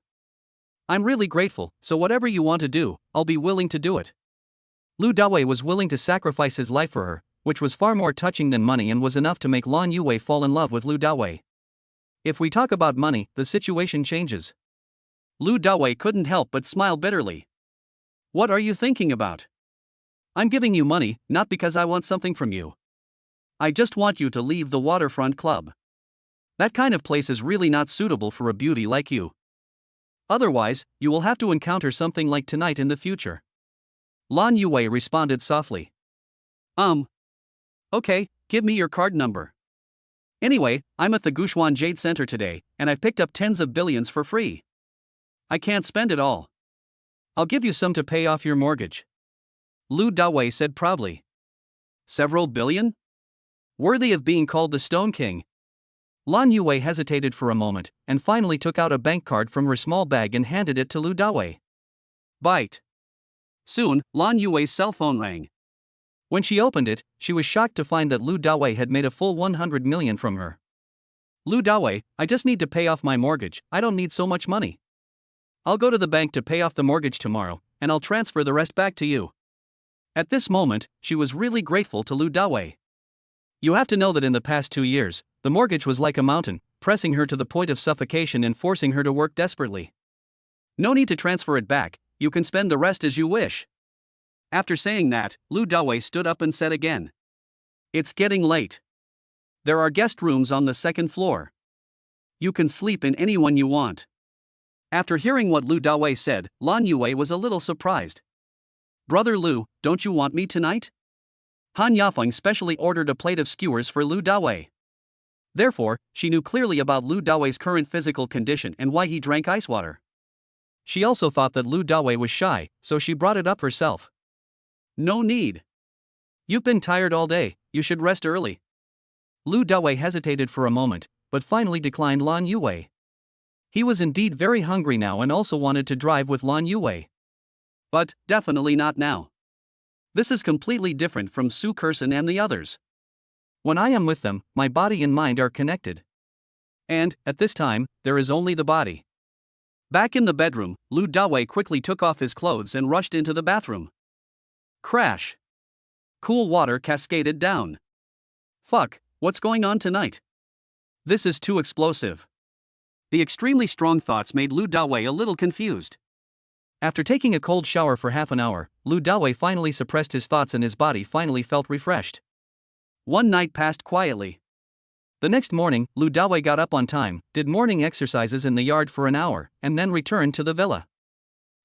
I'm really grateful, so whatever you want to do, I'll be willing to do it. Lu Dawei was willing to sacrifice his life for her, which was far more touching than money and was enough to make Lan Yue fall in love with Lu Dawei. If we talk about money, the situation changes. Lu Dawei couldn't help but smile bitterly. What are you thinking about? I'm giving you money, not because I want something from you. I just want you to leave the waterfront club. That kind of place is really not suitable for a beauty like you. Otherwise, you will have to encounter something like tonight in the future. Lan Yue responded softly. Okay, give me your card number. Anyway, I'm at the Guxuan Jade Center today, and I've picked up tens of billions for free. I can't spend it all. I'll give you some to pay off your mortgage. Lu Dawei said proudly. Several billion? Worthy of being called the Stone King. Lan Yue hesitated for a moment, and finally took out a bank card from her small bag and handed it to Lu Dawei. Bite. Soon, Lan Yue's cell phone rang. When she opened it, she was shocked to find that Lu Dawei had made a full 100 million from her. Lu Dawei, I just need to pay off my mortgage, I don't need so much money. I'll go to the bank to pay off the mortgage tomorrow, and I'll transfer the rest back to you. At this moment, she was really grateful to Lu Dawei. You have to know that in the past 2 years, the mortgage was like a mountain, pressing her to the point of suffocation and forcing her to work desperately. No need to transfer it back, you can spend the rest as you wish. After saying that, Lu Dawei stood up and said again. It's getting late. There are guest rooms on the second floor. You can sleep in any one you want. After hearing what Lu Dawei said, Lan Yue was a little surprised. Brother Lu, don't you want me tonight? Han Yafeng specially ordered a plate of skewers for Lu Dawei. Therefore, she knew clearly about Lu Dawei's current physical condition and why he drank ice water. She also thought that Lu Dawei was shy, so she brought it up herself. No need. You've been tired all day, you should rest early. Lu Dawei hesitated for a moment, but finally declined Lan Yue. He was indeed very hungry now and also wanted to drive with Lan Yue. But, definitely not now. This is completely different from Su Kersen and the others. When I am with them, my body and mind are connected. And, at this time, there is only the body. Back in the bedroom, Lu Dawei quickly took off his clothes and rushed into the bathroom. Crash. Cool water cascaded down. Fuck, what's going on tonight? This is too explosive. The extremely strong thoughts made Lu Dawei a little confused. After taking a cold shower for half an hour, Lu Dawei finally suppressed his thoughts and his body finally felt refreshed. One night passed quietly. The next morning, Lu Dawei got up on time, did morning exercises in the yard for an hour, and then returned to the villa.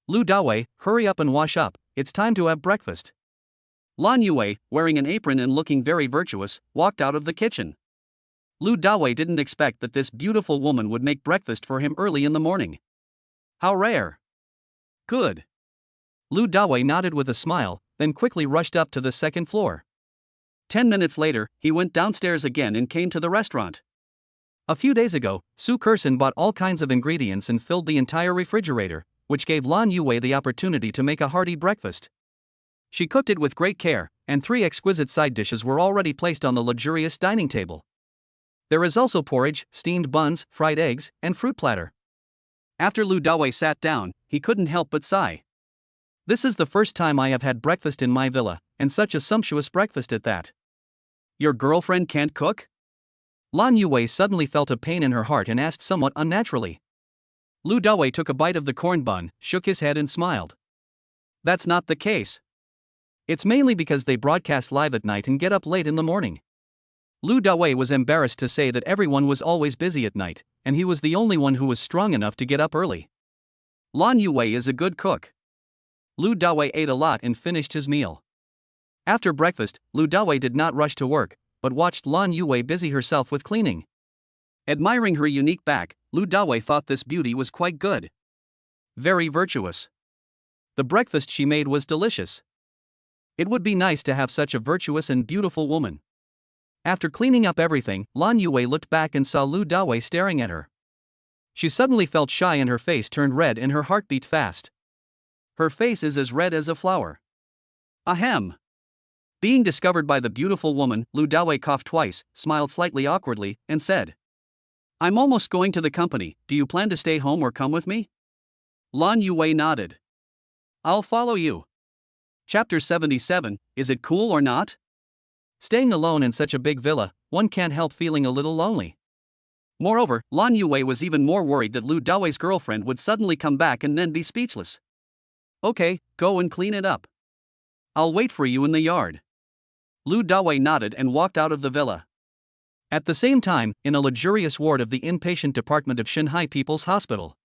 Lu Dawei, hurry up and wash up, it's time to have breakfast. Lan Yue, wearing an apron and looking very virtuous, walked out of the kitchen. Lu Dawei didn't expect that this beautiful woman would make breakfast for him early in the morning. How rare. Good. Lu Dawei nodded with a smile, then quickly rushed up to the second floor. 10 minutes later, he went downstairs again and came to the restaurant. A few days ago, Su Kersen bought all kinds of ingredients and filled the entire refrigerator, which gave Lan Yue the opportunity to make a hearty breakfast. She cooked it with great care, and 3 exquisite side dishes were already placed on the luxurious dining table. There is also porridge, steamed buns, fried eggs, and fruit platter. After Lu Dawei sat down, he couldn't help but sigh. This is the first time I have had breakfast in my villa, and such a sumptuous breakfast at that. Your girlfriend can't cook? Lan Yue suddenly felt a pain in her heart and asked somewhat unnaturally. Lu Dawei took a bite of the corn bun, shook his head and smiled. That's not the case. It's mainly because they broadcast live at night and get up late in the morning. Lu Dawei was embarrassed to say that everyone was always busy at night, and he was the only one who was strong enough to get up early. Lan Yue is a good cook. Lu Dawei ate a lot and finished his meal. After breakfast, Lu Dawei did not rush to work, but watched Lan Yue busy herself with cleaning. Admiring her unique back, Lu Dawei thought this beauty was quite good. Very virtuous. The breakfast she made was delicious. It would be nice to have such a virtuous and beautiful woman. After cleaning up everything, Lan Yue looked back and saw Lu Dawei staring at her. She suddenly felt shy and her face turned red and her heart beat fast. Her face is as red as a flower. Ahem. Being discovered by the beautiful woman, Lu Dawei coughed twice, smiled slightly awkwardly, and said, "I'm almost going to the company, do you plan to stay home or come with me?" Lan Yue nodded. "I'll follow you." Chapter 77, Is it cool or not? Staying alone in such a big villa, one can't help feeling a little lonely. Moreover, Lan Yue was even more worried that Lu Dawei's girlfriend would suddenly come back and then be speechless. "Okay, go and clean it up. I'll wait for you in the yard." Lu Dawei nodded and walked out of the villa. At the same time, in a luxurious ward of the inpatient department of Shanghai People's Hospital,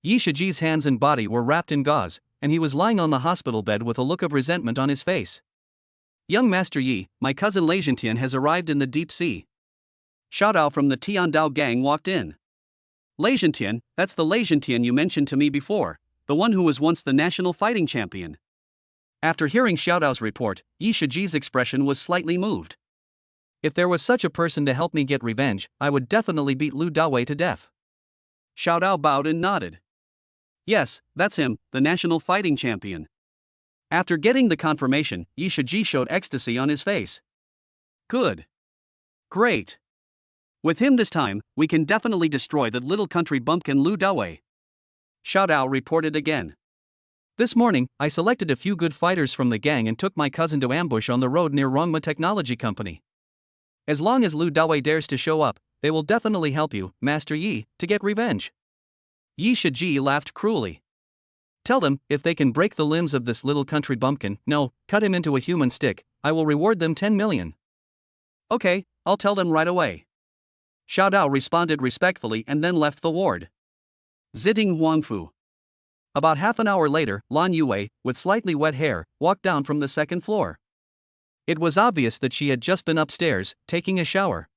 Yi Shiji's hands and body were wrapped in gauze, and he was lying on the hospital bed with a look of resentment on his face. "Young Master Yi, my cousin Lei Zhentian has arrived in the deep sea." Xiaodao from the Tiandao gang walked in. "Lei Zhentian, that's the Lei Zhentian you mentioned to me before, the one who was once the national fighting champion." After hearing Xiaodao's report, Yi Shiji's expression was slightly moved. "If there was such a person to help me get revenge, I would definitely beat Lu Dawei to death." Xiaodao bowed and nodded. "Yes, that's him, the national fighting champion." After getting the confirmation, Yi Shiji showed ecstasy on his face. "Good. Great. With him this time, we can definitely destroy that little country bumpkin Lu Dawei." Xiaodao reported again. "This morning, I selected a few good fighters from the gang and took my cousin to ambush on the road near Rongma Technology Company. As long as Lu Dawei dares to show up, they will definitely help you, Master Yi, to get revenge." Yi Shiji laughed cruelly. "Tell them, if they can break the limbs of this little country bumpkin, no, cut him into a human stick, I will reward them 10 million. "Okay, I'll tell them right away." Xiaodao responded respectfully and then left the ward. Ziding Huangfu. About half an hour later, Lan Yue, with slightly wet hair, walked down from the second floor. It was obvious that she had just been upstairs, taking a shower.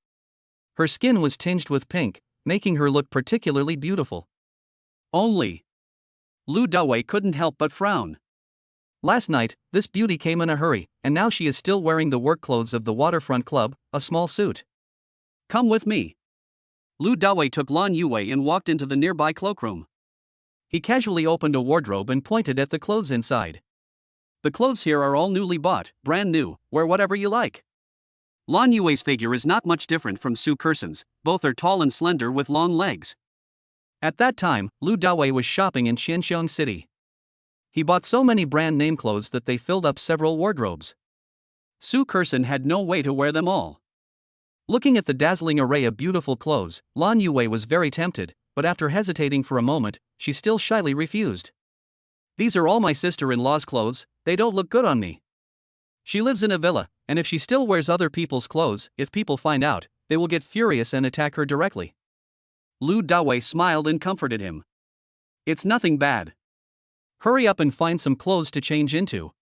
Her skin was tinged with pink, making her look particularly beautiful. Only Lu Dawei couldn't help but frown. Last night, this beauty came in a hurry, and now she is still wearing the work clothes of the Waterfront Club, a small suit. "Come with me." Lu Dawei took Lan Yue and walked into the nearby cloakroom. He casually opened a wardrobe and pointed at the clothes inside. "The clothes here are all newly bought, brand new, wear whatever you like." Lan Yue's figure is not much different from Su Kerson's, both are tall and slender with long legs. At that time, Lu Dawei was shopping in Xianxiang City. He bought so many brand name clothes that they filled up several wardrobes. Su Kerson had no way to wear them all. Looking at the dazzling array of beautiful clothes, Lan Yue was very tempted, but after hesitating for a moment, she still shyly refused. "These are all my sister-in-law's clothes, they don't look good on me. She lives in a villa, and if she still wears other people's clothes, if people find out, they will get furious and attack her directly." Lu Dawei smiled and comforted him. "It's nothing bad. Hurry up and find some clothes to change into.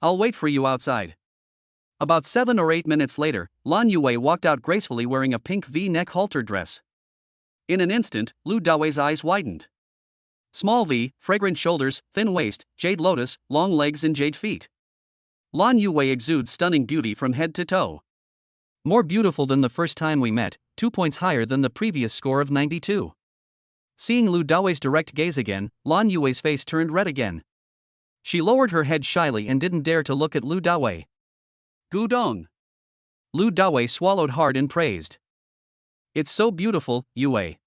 I'll wait for you outside." About 7 or 8 minutes later, Lan Yue walked out gracefully wearing a pink V-neck halter dress. In an instant, Lu Dawei's eyes widened. Small V, fragrant shoulders, thin waist, jade lotus, long legs and jade feet. Lan Yue exudes stunning beauty from head to toe. More beautiful than the first time we met, 2 points higher than the previous score of 92. Seeing Lu Dawei's direct gaze again, Lan Yue's face turned red again. She lowered her head shyly and didn't dare to look at Lu Dawei. "Gudong." Lu Dawei swallowed hard and praised. "It's so beautiful, Yue.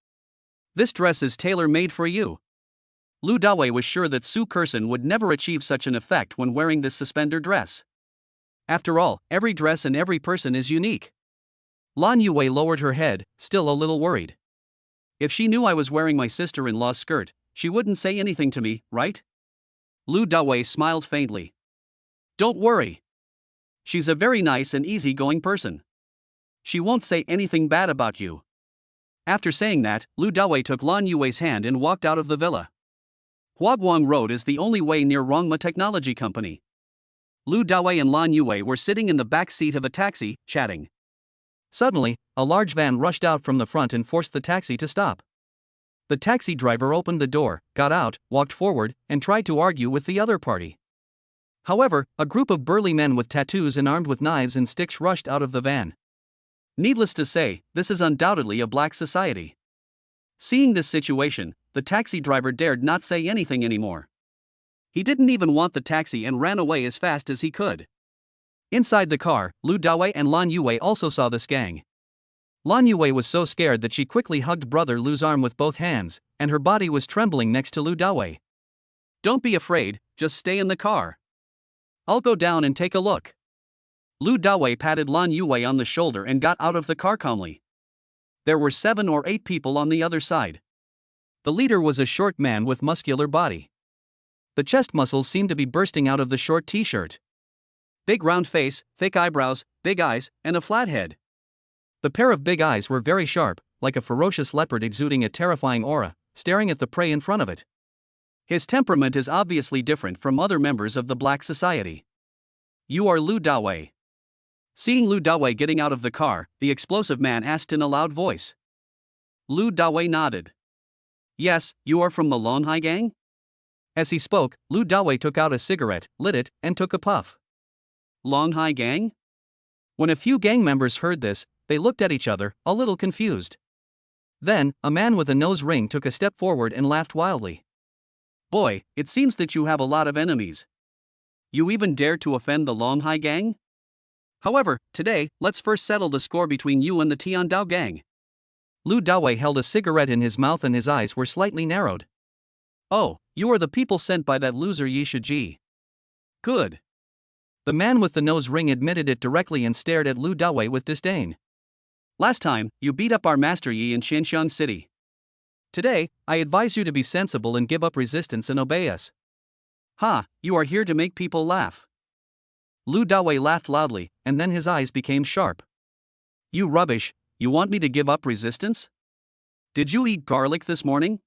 This dress is tailor-made for you." Lu Dawei was sure that Su Kerson would never achieve such an effect when wearing this suspender dress. After all, every dress and every person is unique. Lan Yue lowered her head, still a little worried. "If she knew I was wearing my sister-in-law's skirt, she wouldn't say anything to me, right?" Lu Dawei smiled faintly. "Don't worry. She's a very nice and easygoing person. She won't say anything bad about you." After saying that, Lu Dawei took Lan Yue's hand and walked out of the villa. Huaguang Road is the only way near Rongma Technology Company. Lu Dawei and Lan Yue were sitting in the back seat of a taxi, chatting. Suddenly, a large van rushed out from the front and forced the taxi to stop. The taxi driver opened the door, got out, walked forward, and tried to argue with the other party. However, a group of burly men with tattoos and armed with knives and sticks rushed out of the van. Needless to say, this is undoubtedly a black society. Seeing this situation, the taxi driver dared not say anything anymore. He didn't even want the taxi and ran away as fast as he could. Inside the car, Lu Dawei and Lan Yue also saw this gang. Lan Yue was so scared that she quickly hugged brother Lu's arm with both hands, and her body was trembling next to Lu Dawei. "Don't be afraid, just stay in the car. I'll go down and take a look." Lu Dawei patted Lan Yue on the shoulder and got out of the car calmly. There were 7 or 8 people on the other side. The leader was a short man with muscular body. The chest muscles seemed to be bursting out of the short t-shirt. Big round face, thick eyebrows, big eyes, and a flat head. The pair of big eyes were very sharp, like a ferocious leopard exuding a terrifying aura, staring at the prey in front of it. His temperament is obviously different from other members of the black society. "You are Lu Dawei?" Seeing Lu Dawei getting out of the car, the explosive man asked in a loud voice. Lu Dawei nodded. "Yes, you are from the Longhai gang?" As he spoke, Lu Dawei took out a cigarette, lit it, and took a puff. "Longhai gang?" When a few gang members heard this, they looked at each other, a little confused. Then, a man with a nose ring took a step forward and laughed wildly. "Boy, it seems that you have a lot of enemies. You even dare to offend the Longhai gang? However, today, let's first settle the score between you and the Tiandao gang." Lu Dawei held a cigarette in his mouth and his eyes were slightly narrowed. "Oh, you are the people sent by that loser Yi Shiji. Good." The man with the nose ring admitted it directly and stared at Lu Dawei with disdain. "Last time, you beat up our master Yi in Xianxiang City. Today, I advise you to be sensible and give up resistance and obey us." "Ha, you are here to make people laugh." Lu Dawei laughed loudly, and then his eyes became sharp. "You rubbish, you want me to give up resistance? Did you eat garlic this morning?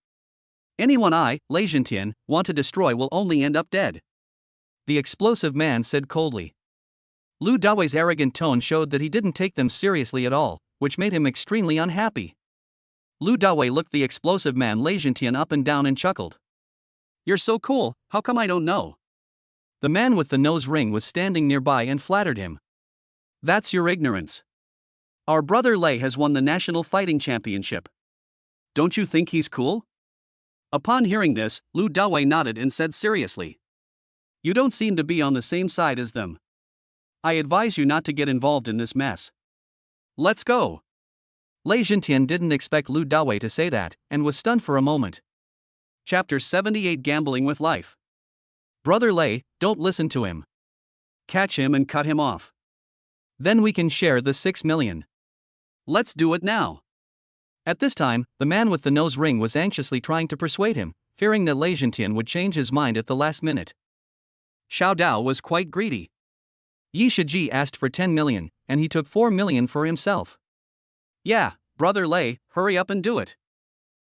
Anyone I, Lei Zhentian, want to destroy will only end up dead," the explosive man said coldly. Lu Dawei's arrogant tone showed that he didn't take them seriously at all, which made him extremely unhappy. Lu Dawei looked the explosive man Lei Zhentian up and down and chuckled. "You're so cool, how come I don't know?" The man with the nose ring was standing nearby and flattered him. "That's your ignorance. Our brother Lei has won the National Fighting Championship. Don't you think he's cool?" Upon hearing this, Lu Dawei nodded and said seriously. "You don't seem to be on the same side as them. I advise you not to get involved in this mess. Let's go." Lei Zhentian didn't expect Lu Dawei to say that, and was stunned for a moment. Chapter 78 Gambling with Life. "Brother Lei, don't listen to him. Catch him and cut him off. Then we can share the 6 million. Let's do it now." At this time, the man with the nose ring was anxiously trying to persuade him, fearing that Lei Zhentian would change his mind at the last minute. Xiao Dao was quite greedy. Yi Shiji asked for 10 million, and he took 4 million for himself. "Yeah, brother Lei, hurry up and do it.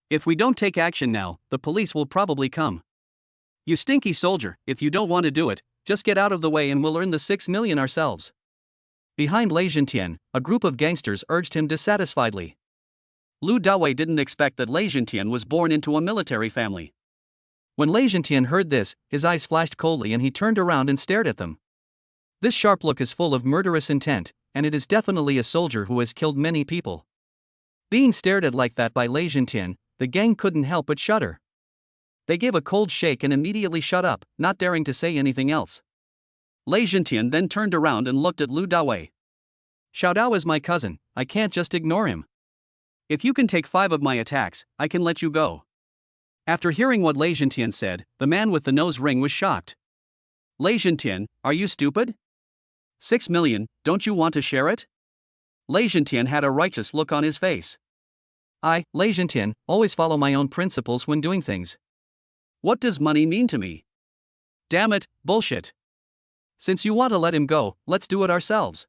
If we don't take action now, the police will probably come. You stinky soldier, if you don't want to do it, just get out of the way and we'll earn the 6 million ourselves." Behind Lei Zhentian, a group of gangsters urged him dissatisfiedly. Lu Dawei didn't expect that Lei Zhentian was born into a military family. When Lei Zhentian heard this, his eyes flashed coldly and he turned around and stared at them. This sharp look is full of murderous intent, and it is definitely a soldier who has killed many people. Being stared at like that by Lei Zhentian, the gang couldn't help but shudder. They gave a cold shake and immediately shut up, not daring to say anything else. Lei Zhentian then turned around and looked at Lu Dawei. "Xiao Dao is my cousin, I can't just ignore him. If you can take 5 of my attacks, I can let you go." After hearing what Lei Zhentian said, the man with the nose ring was shocked. "Lei Zhentian, are you stupid? 6 million, don't you want to share it?" Lei Zhentian had a righteous look on his face. "I, Lei Zhentian, always follow my own principles when doing things. What does money mean to me? Damn it, bullshit. Since you want to let him go, let's do it ourselves.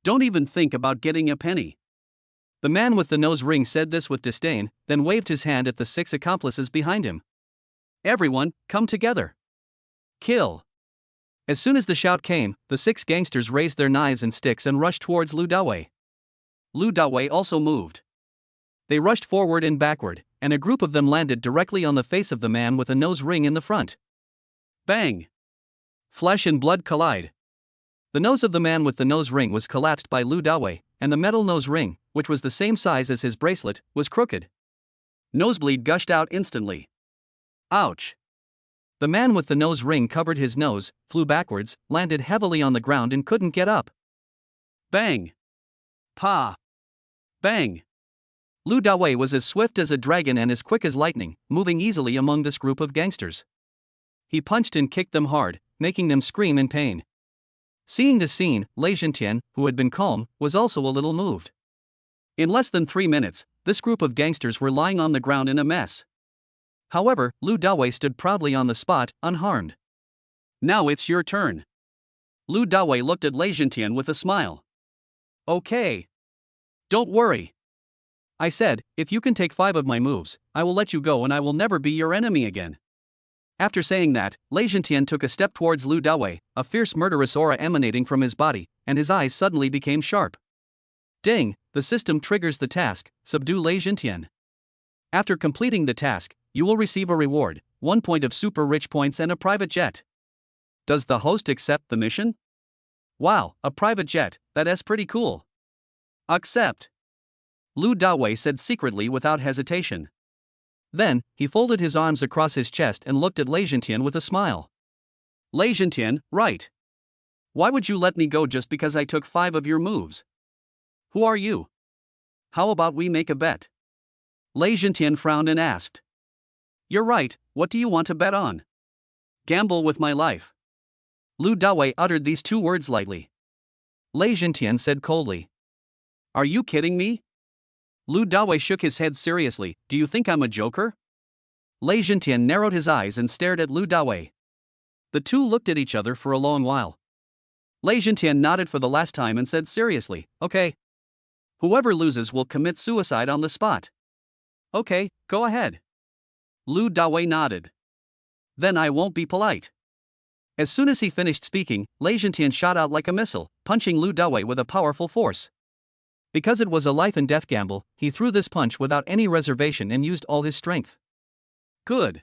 Don't even think about getting a penny." The man with the nose ring said this with disdain, then waved his hand at the 6 accomplices behind him. Everyone, come together. Kill. As soon as the shout came, the 6 gangsters raised their knives and sticks and rushed towards Lu Dawei. Lu Dawei also moved. They rushed forward and backward, and a group of them landed directly on the face of the man with a nose ring in the front. Bang! Flesh and blood collide. The nose of the man with the nose ring was collapsed by Lu Dawei, and the metal nose ring, which was the same size as his bracelet, was crooked. Nosebleed gushed out instantly. Ouch! The man with the nose ring covered his nose, flew backwards, landed heavily on the ground and couldn't get up. Bang! Pa! Bang! Lu Dawei was as swift as a dragon and as quick as lightning, moving easily among this group of gangsters. He punched and kicked them hard, making them scream in pain. Seeing this scene, Lei Zhentian, who had been calm, was also a little moved. In less than 3 minutes, this group of gangsters were lying on the ground in a mess. However, Lu Dawei stood proudly on the spot, unharmed. Now it's your turn. Lu Dawei looked at Lei Zhentian with a smile. Okay. Don't worry. I said, if you can take 5 of my moves, I will let you go and I will never be your enemy again. After saying that, Lei Zhentian took a step towards Lu Dawei, a fierce murderous aura emanating from his body, and his eyes suddenly became sharp. Ding, the system triggers the task, subdue Lei Zhentian. After completing the task, you will receive a reward, 1 point of super rich points and a private jet. Does the host accept the mission? Wow, a private jet, that's pretty cool. Accept. Lu Dawei said secretly without hesitation. Then, he folded his arms across his chest and looked at Lei Zhentian with a smile. Lei Zhentian, right. Why would you let me go just because I took 5 of your moves? Who are you? How about we make a bet? Lei Zhentian frowned and asked. You're right, what do you want to bet on? Gamble with my life. Lu Dawei uttered these 2 words lightly. Lei Zhentian said coldly. Are you kidding me? Lu Dawei shook his head seriously. Do you think I'm a joker? Lei Zhentian narrowed his eyes and stared at Lu Dawei. The two looked at each other for a long while. Lei Zhentian nodded for the last time and said seriously, okay. Whoever loses will commit suicide on the spot. Okay, go ahead. Lu Dawei nodded. Then I won't be polite. As soon as he finished speaking, Lei Zhentian shot out like a missile, punching Lu Dawei with a powerful force. Because it was a life and death gamble, he threw this punch without any reservation and used all his strength. Good.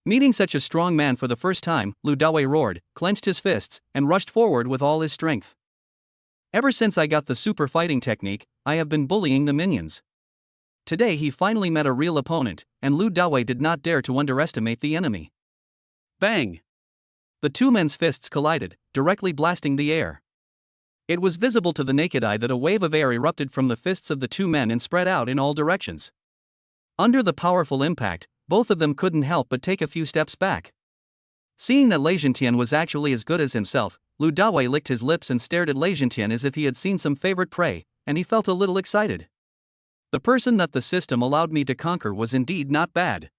Meeting such a strong man for the first time, Lu Dawei roared, clenched his fists, and rushed forward with all his strength. Ever since I got the super fighting technique, I have been bullying the minions. Today he finally met a real opponent, and Lu Dawei did not dare to underestimate the enemy. Bang! The 2 men's fists collided, directly blasting the air. It was visible to the naked eye that a wave of air erupted from the fists of the 2 men and spread out in all directions. Under the powerful impact, both of them couldn't help but take a few steps back. Seeing that Lei Zhentian was actually as good as himself, Lu Dawei licked his lips and stared at Lei Zhentian as if he had seen some favorite prey, and he felt a little excited. The person that the system allowed me to conquer was indeed not bad.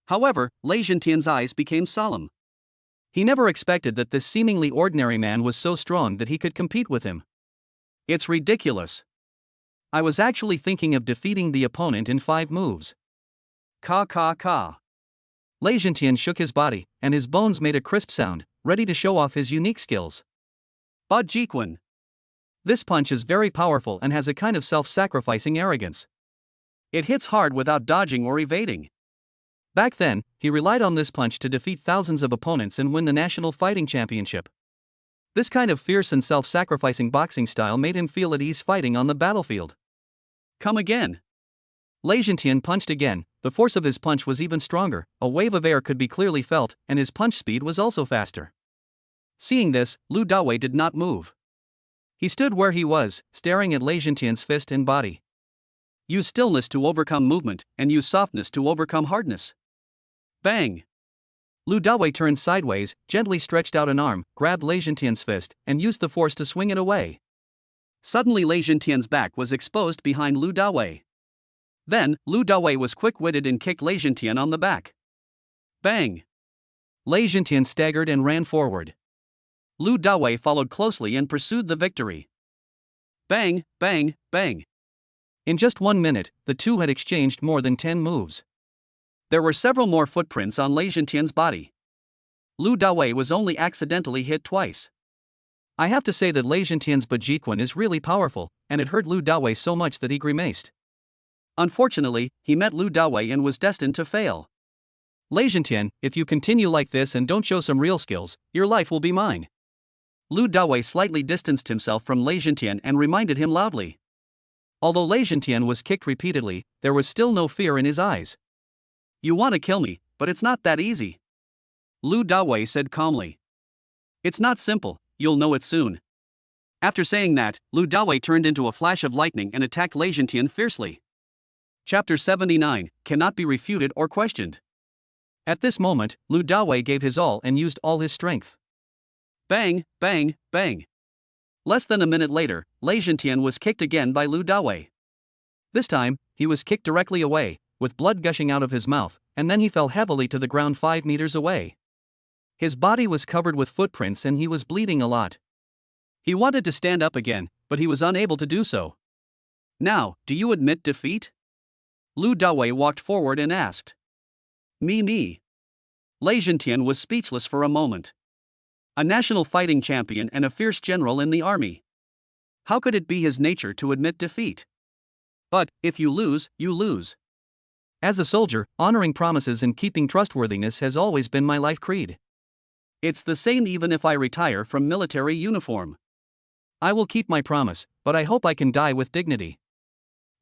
However, Lei Zhentian's eyes became solemn. He never expected that this seemingly ordinary man was so strong that he could compete with him. It's ridiculous. I was actually thinking of defeating the opponent in 5 moves. Ka ka ka. Lei Zhentian shook his body, and his bones made a crisp sound, ready to show off his unique skills. Ba Jiquan. This punch is very powerful and has a kind of self-sacrificing arrogance. It hits hard without dodging or evading. Back then, he relied on this punch to defeat thousands of opponents and win the National Fighting Championship. This kind of fierce and self-sacrificing boxing style made him feel at ease fighting on the battlefield. Come again. Lei Zhentian punched again. The force of his punch was even stronger, a wave of air could be clearly felt, and his punch speed was also faster. Seeing this, Lu Dawei did not move. He stood where he was, staring at Lei Zhentian's fist and body. Use stillness to overcome movement, and use softness to overcome hardness. Bang! Lu Dawei turned sideways, gently stretched out an arm, grabbed Lei Zhentian's fist, and used the force to swing it away. Suddenly Lei Zhentian's back was exposed behind Lu Dawei. Then, Lu Dawei was quick-witted and kicked Lei Zhentian on the back. Bang! Lei Zhentian staggered and ran forward. Lu Dawei followed closely and pursued the victory. Bang, bang, bang. In just 1 minute, the two had exchanged more than 10 moves. There were several more footprints on Lei Zhentian's body. Lu Dawei was only accidentally hit twice. I have to say that Lei Zhentian's Bajiquan is really powerful, and it hurt Lu Dawei so much that he grimaced. Unfortunately, he met Lu Dawei and was destined to fail. Lei Zhentian, if you continue like this and don't show some real skills, your life will be mine. Lu Dawei slightly distanced himself from Lei Zhentian and reminded him loudly. Although Lei Zhentian was kicked repeatedly, there was still no fear in his eyes. You want to kill me, but it's not that easy. Lu Dawei said calmly. It's not simple, you'll know it soon. After saying that, Lu Dawei turned into a flash of lightning and attacked Lei Zhentian fiercely. Chapter 79, Cannot be refuted or questioned. At this moment, Lu Dawei gave his all and used all his strength. Bang, bang, bang. Less than a minute later, Lei Zhentian was kicked again by Lu Dawei. This time, he was kicked directly away, with blood gushing out of his mouth, and then he fell heavily to the ground 5 meters away. His body was covered with footprints and he was bleeding a lot. He wanted to stand up again, but he was unable to do so. Now, do you admit defeat? Lu Dawei walked forward and asked. Me. Lei Zhentian was speechless for a moment. A national fighting champion and a fierce general in the army. How could it be his nature to admit defeat? But, if you lose, you lose. As a soldier, honoring promises and keeping trustworthiness has always been my life creed. It's the same even if I retire from military uniform. I will keep my promise, but I hope I can die with dignity.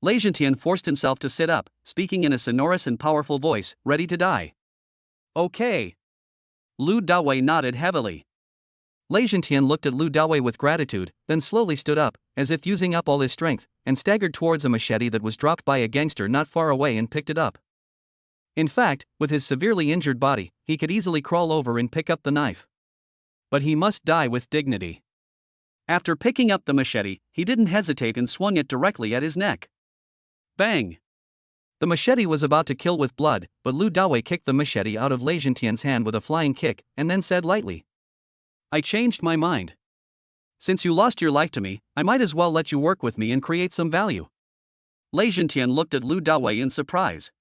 Lei Zhentian forced himself to sit up, speaking in a sonorous and powerful voice, ready to die. Okay. Lu Dawei nodded heavily. Lei Zhentian looked at Lu Dawei with gratitude, then slowly stood up, as if using up all his strength, and staggered towards a machete that was dropped by a gangster not far away and picked it up. In fact, with his severely injured body, he could easily crawl over and pick up the knife. But he must die with dignity. After picking up the machete, he didn't hesitate and swung it directly at his neck. Bang! The machete was about to kill with blood, but Lu Dawei kicked the machete out of Lei Zhentian's hand with a flying kick, and then said lightly. I changed my mind. Since you lost your life to me, I might as well let you work with me and create some value. Lei Zhentian looked at Lu Dawei in surprise.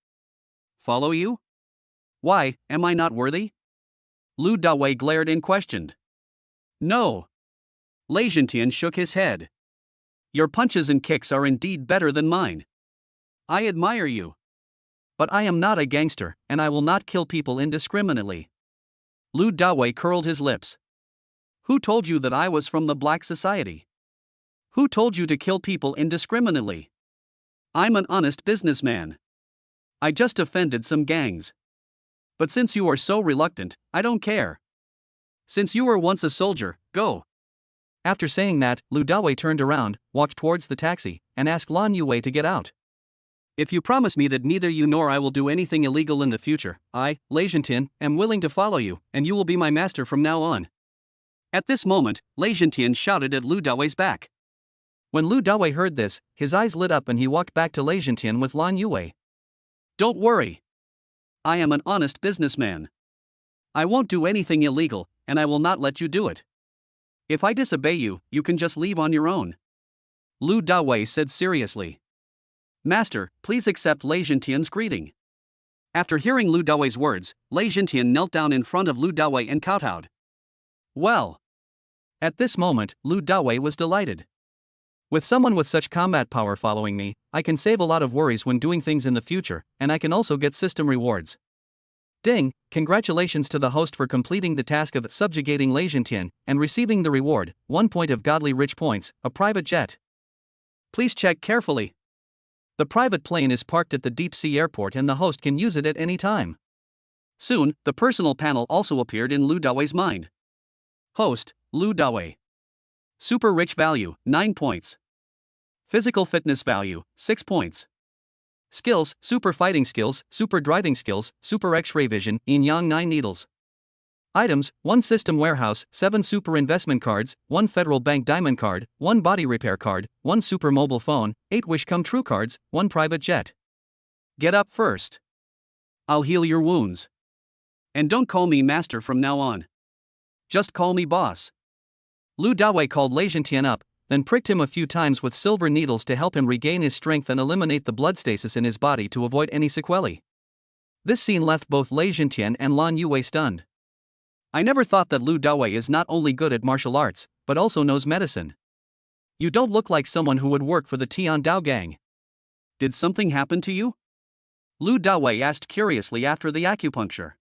Follow you? Why, am I not worthy? Lu Dawei glared and questioned. No. Lei Zhentian shook his head. Your punches and kicks are indeed better than mine. I admire you. But I am not a gangster, and I will not kill people indiscriminately. Lu Dawei curled his lips. Who told you that I was from the Black Society? Who told you to kill people indiscriminately? I'm an honest businessman. I just offended some gangs. But since you are so reluctant, I don't care. Since you were once a soldier, go. After saying that, Lu Dawei turned around, walked towards the taxi, and asked Lan Yue to get out. If you promise me that neither you nor I will do anything illegal in the future, I, Lei Zhentian, am willing to follow you, and you will be my master from now on. At this moment, Lei Zhentian shouted at Lu Dawei's back. When Lu Dawei heard this, his eyes lit up and he walked back to Lei Zhentian with Lan Yue. Don't worry. I am an honest businessman. I won't do anything illegal, and I will not let you do it. If I disobey you, you can just leave on your own. Lu Dawei said seriously. Master, please accept Lei Zhentian's greeting. After hearing Lu Dawei's words, Lei Zhentian knelt down in front of Lu Dawei and kowtowed. Well. At this moment, Lu Dawei was delighted. With someone with such combat power following me, I can save a lot of worries when doing things in the future, and I can also get system rewards. Ding, congratulations to the host for completing the task of subjugating Lei Zhentian and receiving the reward, 1 point of godly rich points, a private jet. Please check carefully. The private plane is parked at the deep sea airport and the host can use it at any time. Soon, the personal panel also appeared in Lu Dawei's mind. Host, Lu Dawei. Super rich value, 9 points. Physical fitness value, 6 points. Skills, super fighting skills, super driving skills, super x-ray vision, yin-yang 9 needles. Items, 1 system warehouse, 7 super investment cards, 1 federal bank diamond card, 1 body repair card, 1 super mobile phone, 8 wish come true cards, 1 private jet. Get up first. I'll heal your wounds. And don't call me master from now on. Just call me boss. Lu Dawei called Lei Zhentian up, then pricked him a few times with silver needles to help him regain his strength and eliminate the blood stasis in his body to avoid any sequelae. This scene left both Lei Jintian and Lan Yue stunned. I never thought that Lu Dawei is not only good at martial arts, but also knows medicine. You don't look like someone who would work for the Tian Dao gang. Did something happen to you? Lu Dawei asked curiously after the acupuncture.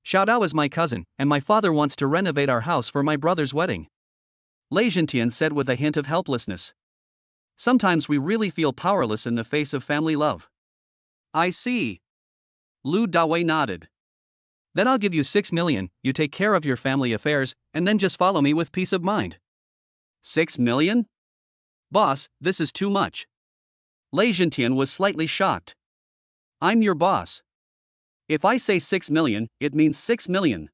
Xiao Dao is my cousin, and my father wants to renovate our house for my brother's wedding. Lei Jintian said with a hint of helplessness. Sometimes we really feel powerless in the face of family love. I see. Lu Dawei nodded. Then I'll give you 6 million, you take care of your family affairs, and then just follow me with peace of mind. 6 million? Boss, this is too much. Lei Jintian was slightly shocked. I'm your boss. If I say 6 million, it means 6 million.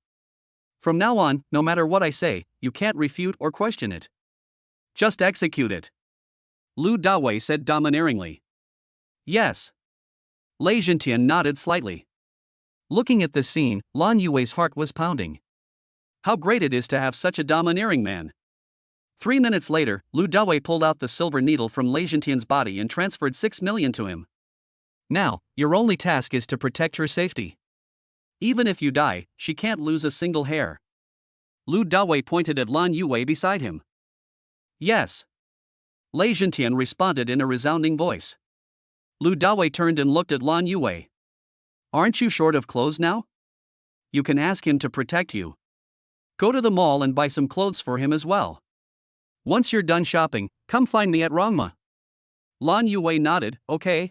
From now on, no matter what I say, you can't refute or question it. Just execute it. Lu Dawei said domineeringly. Yes. Lei Jintian nodded slightly. Looking at this scene, Lan Yue's heart was pounding. How great it is to have such a domineering man. 3 minutes later, Lu Dawei pulled out the silver needle from Lei Jintian's body and transferred 6 million to him. Now, your only task is to protect her safety. Even if you die, she can't lose a single hair. Lu Dawei pointed at Lan Yue beside him. Yes. Lei Jintian responded in a resounding voice. Lu Dawei turned and looked at Lan Yue. Aren't you short of clothes now? You can ask him to protect you. Go to the mall and buy some clothes for him as well. Once you're done shopping, come find me at Rongma. Lan Yue nodded, okay.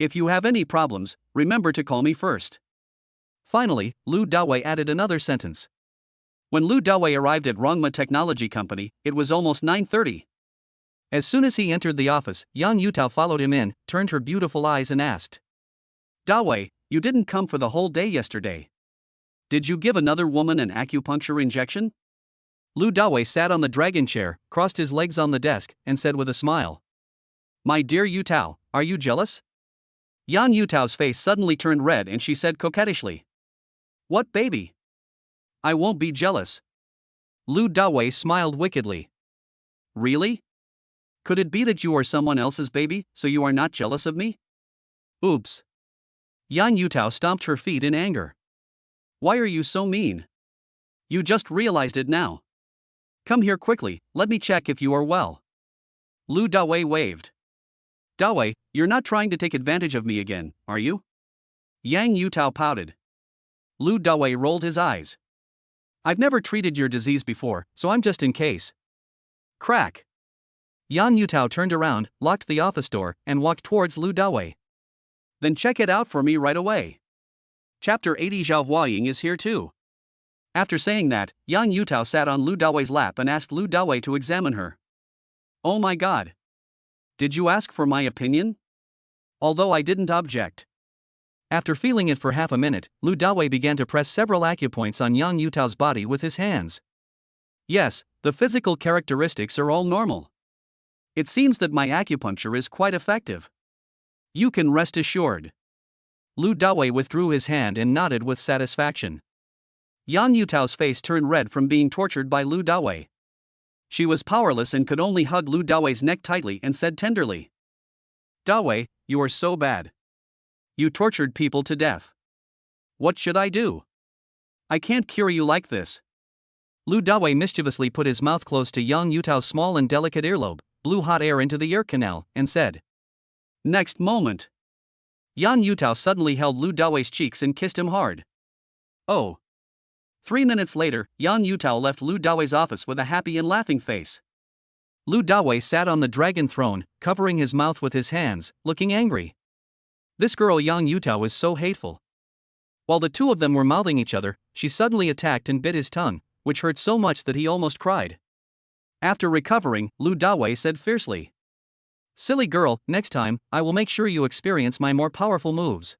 If you have any problems, remember to call me first. Finally, Lu Dawei added another sentence. When Lu Dawei arrived at Rongma Technology Company, it was almost 9:30. As soon as he entered the office, Yang Yutao followed him in, turned her beautiful eyes and asked. Dawei, you didn't come for the whole day yesterday. Did you give another woman an acupuncture injection? Lu Dawei sat on the dragon chair, crossed his legs on the desk, and said with a smile. My dear Yutao, are you jealous? Yan Yutao's face suddenly turned red and she said coquettishly. What baby? I won't be jealous. Lu Dawei smiled wickedly. Really? Could it be that you are someone else's baby, so you are not jealous of me? Oops. Yan Yutao stomped her feet in anger. Why are you so mean? You just realized it now. Come here quickly, let me check if you are well. Lu Dawei waved. Dawei, you're not trying to take advantage of me again, are you? Yang Yutao pouted. Lu Dawei rolled his eyes. I've never treated your disease before, so I'm just in case. Crack. Yan Yutao turned around, locked the office door, and walked towards Lu Dawei. Then check it out for me right away. Chapter 80 Zhao Huaying is here too. After saying that, Yang Yutao sat on Lu Dawei's lap and asked Lu Dawei to examine her. Oh my god. Did you ask for my opinion? Although I didn't object. After feeling it for half a minute, Lu Dawei began to press several acupoints on Yang Yutao's body with his hands. Yes, the physical characteristics are all normal. It seems that my acupuncture is quite effective. You can rest assured. Lu Dawei withdrew his hand and nodded with satisfaction. Yang Yutao's face turned red from being tortured by Lu Dawei. She was powerless and could only hug Lu Dawei's neck tightly and said tenderly. Dawei, you are so bad. You tortured people to death. What should I do? I can't cure you like this. Lu Dawei mischievously put his mouth close to Yang Yutao's small and delicate earlobe, blew hot air into the ear canal, and said. Next moment. Yan Yutao suddenly held Lu Dawei's cheeks and kissed him hard. Oh. 3 minutes later, Yan Yutao left Lu Dawei's office with a happy and laughing face. Lu Dawei sat on the dragon throne, covering his mouth with his hands, looking angry. This girl Yang Yutao is so hateful. While the two of them were mouthing each other, she suddenly attacked and bit his tongue, which hurt so much that he almost cried. After recovering, Lu Dawei said fiercely. Silly girl, next time, I will make sure you experience my more powerful moves.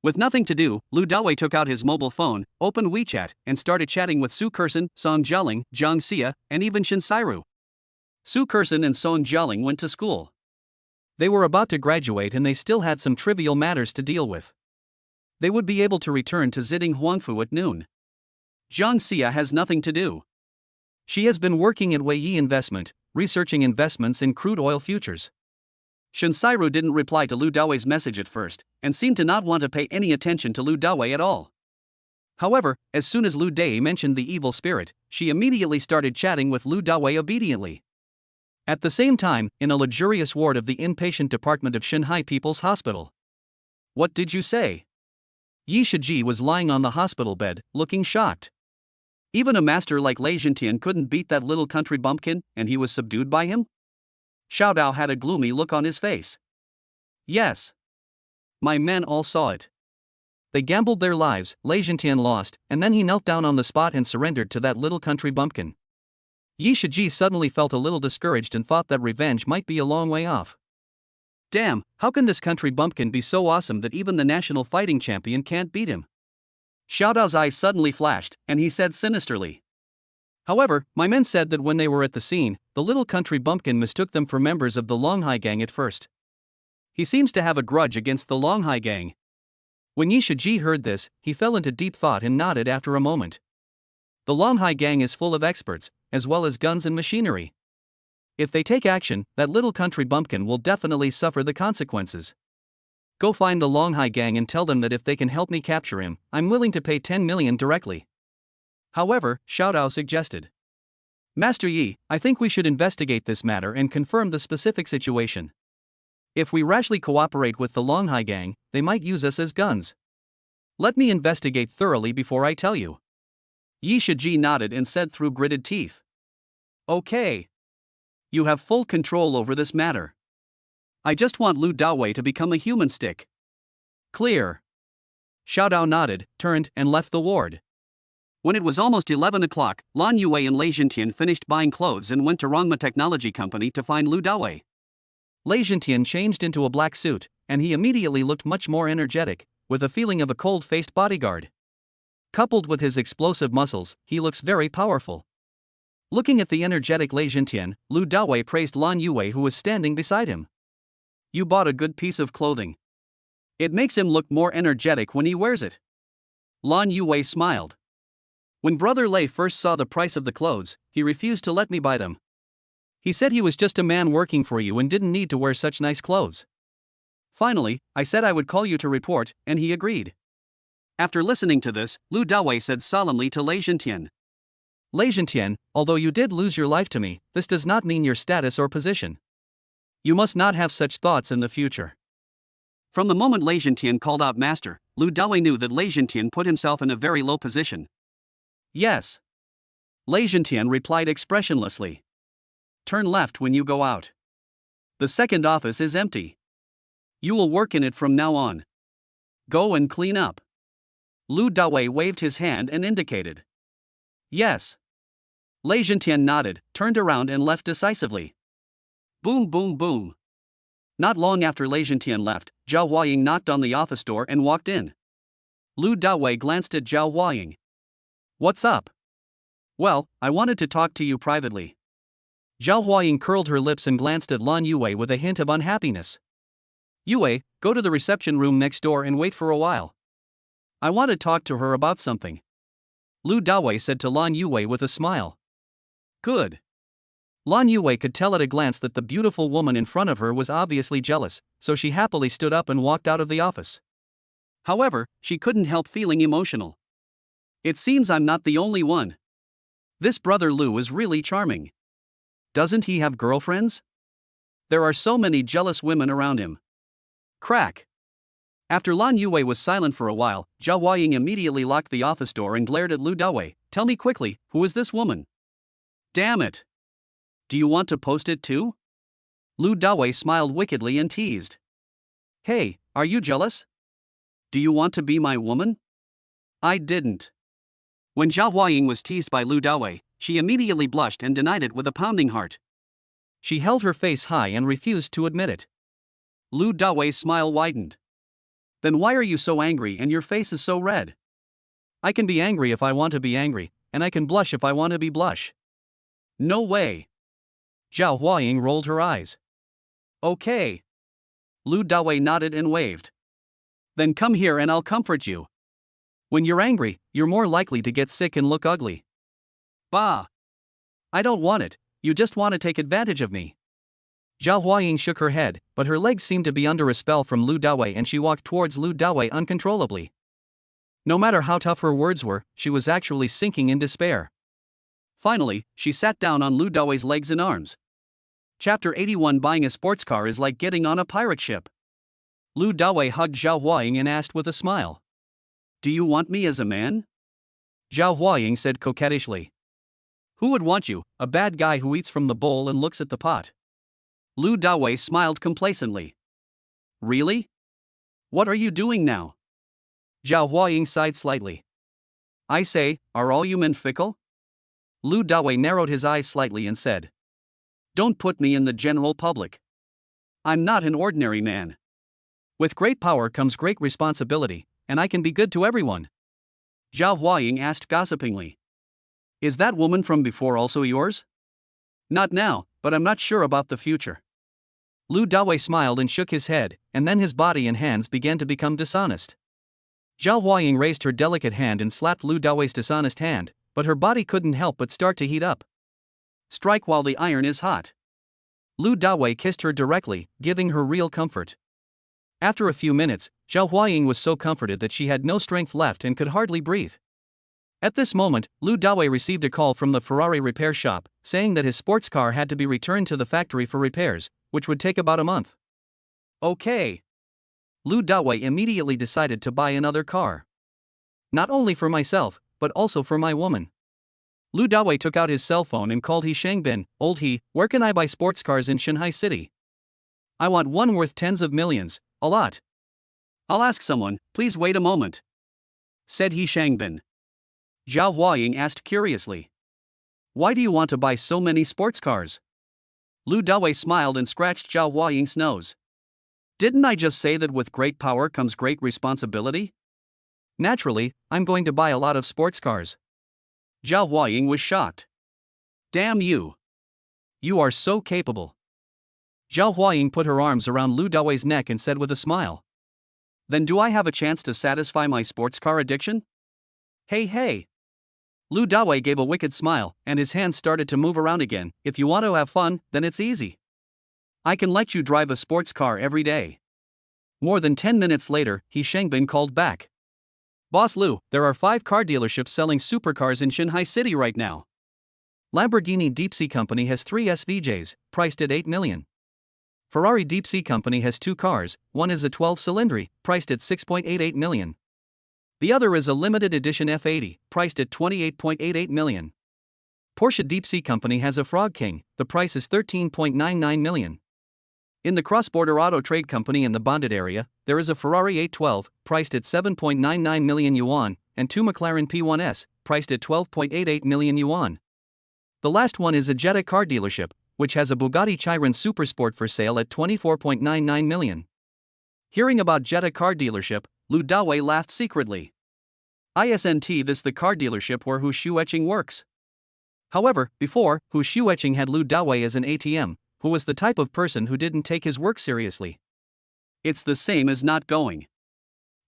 With nothing to do, Lu Dawei took out his mobile phone, opened WeChat, and started chatting with Su Kersen, Song Jialing, Zhang Xia, and even Shin Sairu. Su Kersen and Song Jialing went to school. They were about to graduate and they still had some trivial matters to deal with. They would be able to return to Ziding Huangfu at noon. Zhang Xia has nothing to do. She has been working at Weiyi Investment, researching investments in crude oil futures. Shunsairu didn't reply to Lu Daoi's message at first, and seemed to not want to pay any attention to Lu Dawei at all. However, as soon as Lu Dai mentioned the evil spirit, she immediately started chatting with Lu Dawei obediently. At the same time, in a luxurious ward of the inpatient department of Shanghai People's Hospital. What did you say? Yi Shiji was lying on the hospital bed, looking shocked. Even a master like Lei Jintian couldn't beat that little country bumpkin, and he was subdued by him? Xiao Dao had a gloomy look on his face. Yes. My men all saw it. They gambled their lives, Lei Jintian lost, and then he knelt down on the spot and surrendered to that little country bumpkin. Yi Shiji suddenly felt a little discouraged and thought that revenge might be a long way off. Damn, how can this country bumpkin be so awesome that even the national fighting champion can't beat him? Xiao Dao's eyes suddenly flashed, and he said sinisterly. However, my men said that when they were at the scene, the little country bumpkin mistook them for members of the Longhai gang at first. He seems to have a grudge against the Longhai gang. When Yi Shiji heard this, he fell into deep thought and nodded after a moment. The Longhai gang is full of experts, as well as guns and machinery. If they take action, that little country bumpkin will definitely suffer the consequences. Go find the Longhai gang and tell them that if they can help me capture him, I'm willing to pay 10 million directly. However, Xiao Dao suggested. Master Yi, I think we should investigate this matter and confirm the specific situation. If we rashly cooperate with the Longhai gang, they might use us as guns. Let me investigate thoroughly before I tell you. Yi Shiji nodded and said through gritted teeth. Okay. You have full control over this matter. I just want Lu Dawei to become a human stick. Clear. Xiao Dao nodded, turned, and left the ward. When it was almost 11 o'clock, Lan Yue and Lei Jintian finished buying clothes and went to Rongma Technology Company to find Lu Dawei. Lei Jintian changed into a black suit, and he immediately looked much more energetic, with a feeling of a cold-faced bodyguard. Coupled with his explosive muscles, he looks very powerful. Looking at the energetic Lei Jintian, Lu Dawei praised Lan Yue who was standing beside him. You bought a good piece of clothing. It makes him look more energetic when he wears it. Lan Yue smiled. When Brother Lei first saw the price of the clothes, he refused to let me buy them. He said he was just a man working for you and didn't need to wear such nice clothes. Finally, I said I would call you to report, and he agreed. After listening to this, Lu Dawei said solemnly to Lei Jintian. Lei Jintian, although you did lose your life to me, this does not mean your status or position. You must not have such thoughts in the future. From the moment Lei Jintian called out master, Lu Dawei knew that Lei Jintian put himself in a very low position. Yes. Lei Jintian replied expressionlessly. Turn left when you go out. The second office is empty. You will work in it from now on. Go and clean up. Lu Dawei waved his hand and indicated. Yes. Lei Jintian nodded, turned around and left decisively. Boom boom boom. Not long after Lei Jintian left, Zhao Huaying knocked on the office door and walked in. Lu Dawei glanced at Zhao Huaying. What's up? Well, I wanted to talk to you privately. Zhao Huaying curled her lips and glanced at Lan Yue with a hint of unhappiness. Yue, go to the reception room next door and wait for a while. I want to talk to her about something. Lu Dawei said to Lan Yue with a smile. Good. Lan Yue could tell at a glance that the beautiful woman in front of her was obviously jealous, so she happily stood up and walked out of the office. However, she couldn't help feeling emotional. It seems I'm not the only one. This brother Lu is really charming. Doesn't he have girlfriends? There are so many jealous women around him. Crack. After Lan Yue was silent for a while, Zhao Huaying immediately locked the office door and glared at Lu Dawei. Tell me quickly, who is this woman? Damn it. Do you want to post it too? Lu Dawei smiled wickedly and teased. Hey, are you jealous? Do you want to be my woman? I didn't. When Zhao Huaying was teased by Lu Dawei, she immediately blushed and denied it with a pounding heart. She held her face high and refused to admit it. Lu Dawei's smile widened. Then why are you so angry and your face is so red? I can be angry if I want to be angry, and I can blush if I want to be blush. No way. Zhao Huaying rolled her eyes. Okay. Lu Dawei nodded and waved. Then come here and I'll comfort you. When you're angry, you're more likely to get sick and look ugly. Bah. I don't want it, you just want to take advantage of me. Zhao Huaying shook her head, but her legs seemed to be under a spell from Lu Dawei and she walked towards Lu Dawei uncontrollably. No matter how tough her words were, she was actually sinking in despair. Finally, she sat down on Lu Dawei's legs and arms. Chapter 81. Buying a sports car is like getting on a pirate ship. Lu Dawei hugged Zhao Huaying and asked with a smile. Do you want me as a man? Zhao Huaying said coquettishly. Who would want you, a bad guy who eats from the bowl and looks at the pot? Lu Dawei smiled complacently. Really? What are you doing now? Zhao Huaying sighed slightly. I say, are all you men fickle? Lu Dawei narrowed his eyes slightly and said. Don't put me in the general public. I'm not an ordinary man. With great power comes great responsibility, and I can be good to everyone. Zhao Huaying asked gossipingly. Is that woman from before also yours? Not now, but I'm not sure about the future. Lu Dawei smiled and shook his head, and then his body and hands began to become dishonest. Zhao Huaying raised her delicate hand and slapped Lu Dawei's dishonest hand, but her body couldn't help but start to heat up. Strike while the iron is hot. Lu Dawei kissed her directly, giving her real comfort. After a few minutes, Zhao Huaying was so comforted that she had no strength left and could hardly breathe. At this moment, Lu Dawei received a call from the Ferrari repair shop, saying that his sports car had to be returned to the factory for repairs, which would take about a month. Okay. Lu Dawei immediately decided to buy another car. Not only for myself, but also for my woman. Lu Dawei took out his cell phone and called He Shangbin. Old He, where can I buy sports cars in Shanghai City? I want one worth tens of millions, a lot. I'll ask someone, please wait a moment. Said He Shangbin. Zhao Huaying asked curiously. Why do you want to buy so many sports cars? Lu Dawei smiled and scratched Zhao Huaying's nose. Didn't I just say that with great power comes great responsibility? Naturally, I'm going to buy a lot of sports cars. Zhao Huaying was shocked. Damn you. You are so capable. Zhao Huaying put her arms around Lu Dawei's neck and said with a smile. Then do I have a chance to satisfy my sports car addiction? Hey. Lu Dawei gave a wicked smile, and his hands started to move around again. If you want to have fun, then it's easy. I can let you drive a sports car every day. More than 10 minutes later, He Shangbin called back. Boss Lu, there are 5 car dealerships selling supercars in Shanghai City right now. Lamborghini Deep Sea Company has 3 SVJs, priced at 8 million. Ferrari Deep Sea Company has 2 cars, one is a 12-cylinder, priced at 6.88 million. The other is a limited edition F80, priced at 28.88 million. Porsche Deep Sea Company has a Frog King, the price is 13.99 million. In the cross-border auto trade company in the bonded area, there is a Ferrari 812, priced at 7.99 million yuan, and 2 McLaren P1S, priced at 12.88 million yuan. The last one is a Jetta car dealership, which has a Bugatti Chiron Supersport for sale at 24.99 million. Hearing about Jetta car dealership, Lu Dawei laughed secretly. Isn't this the car dealership where Hu Shueching works? However, before, Hu Shueching had Lu Dawei as an ATM, who was the type of person who didn't take his work seriously. It's the same as not going.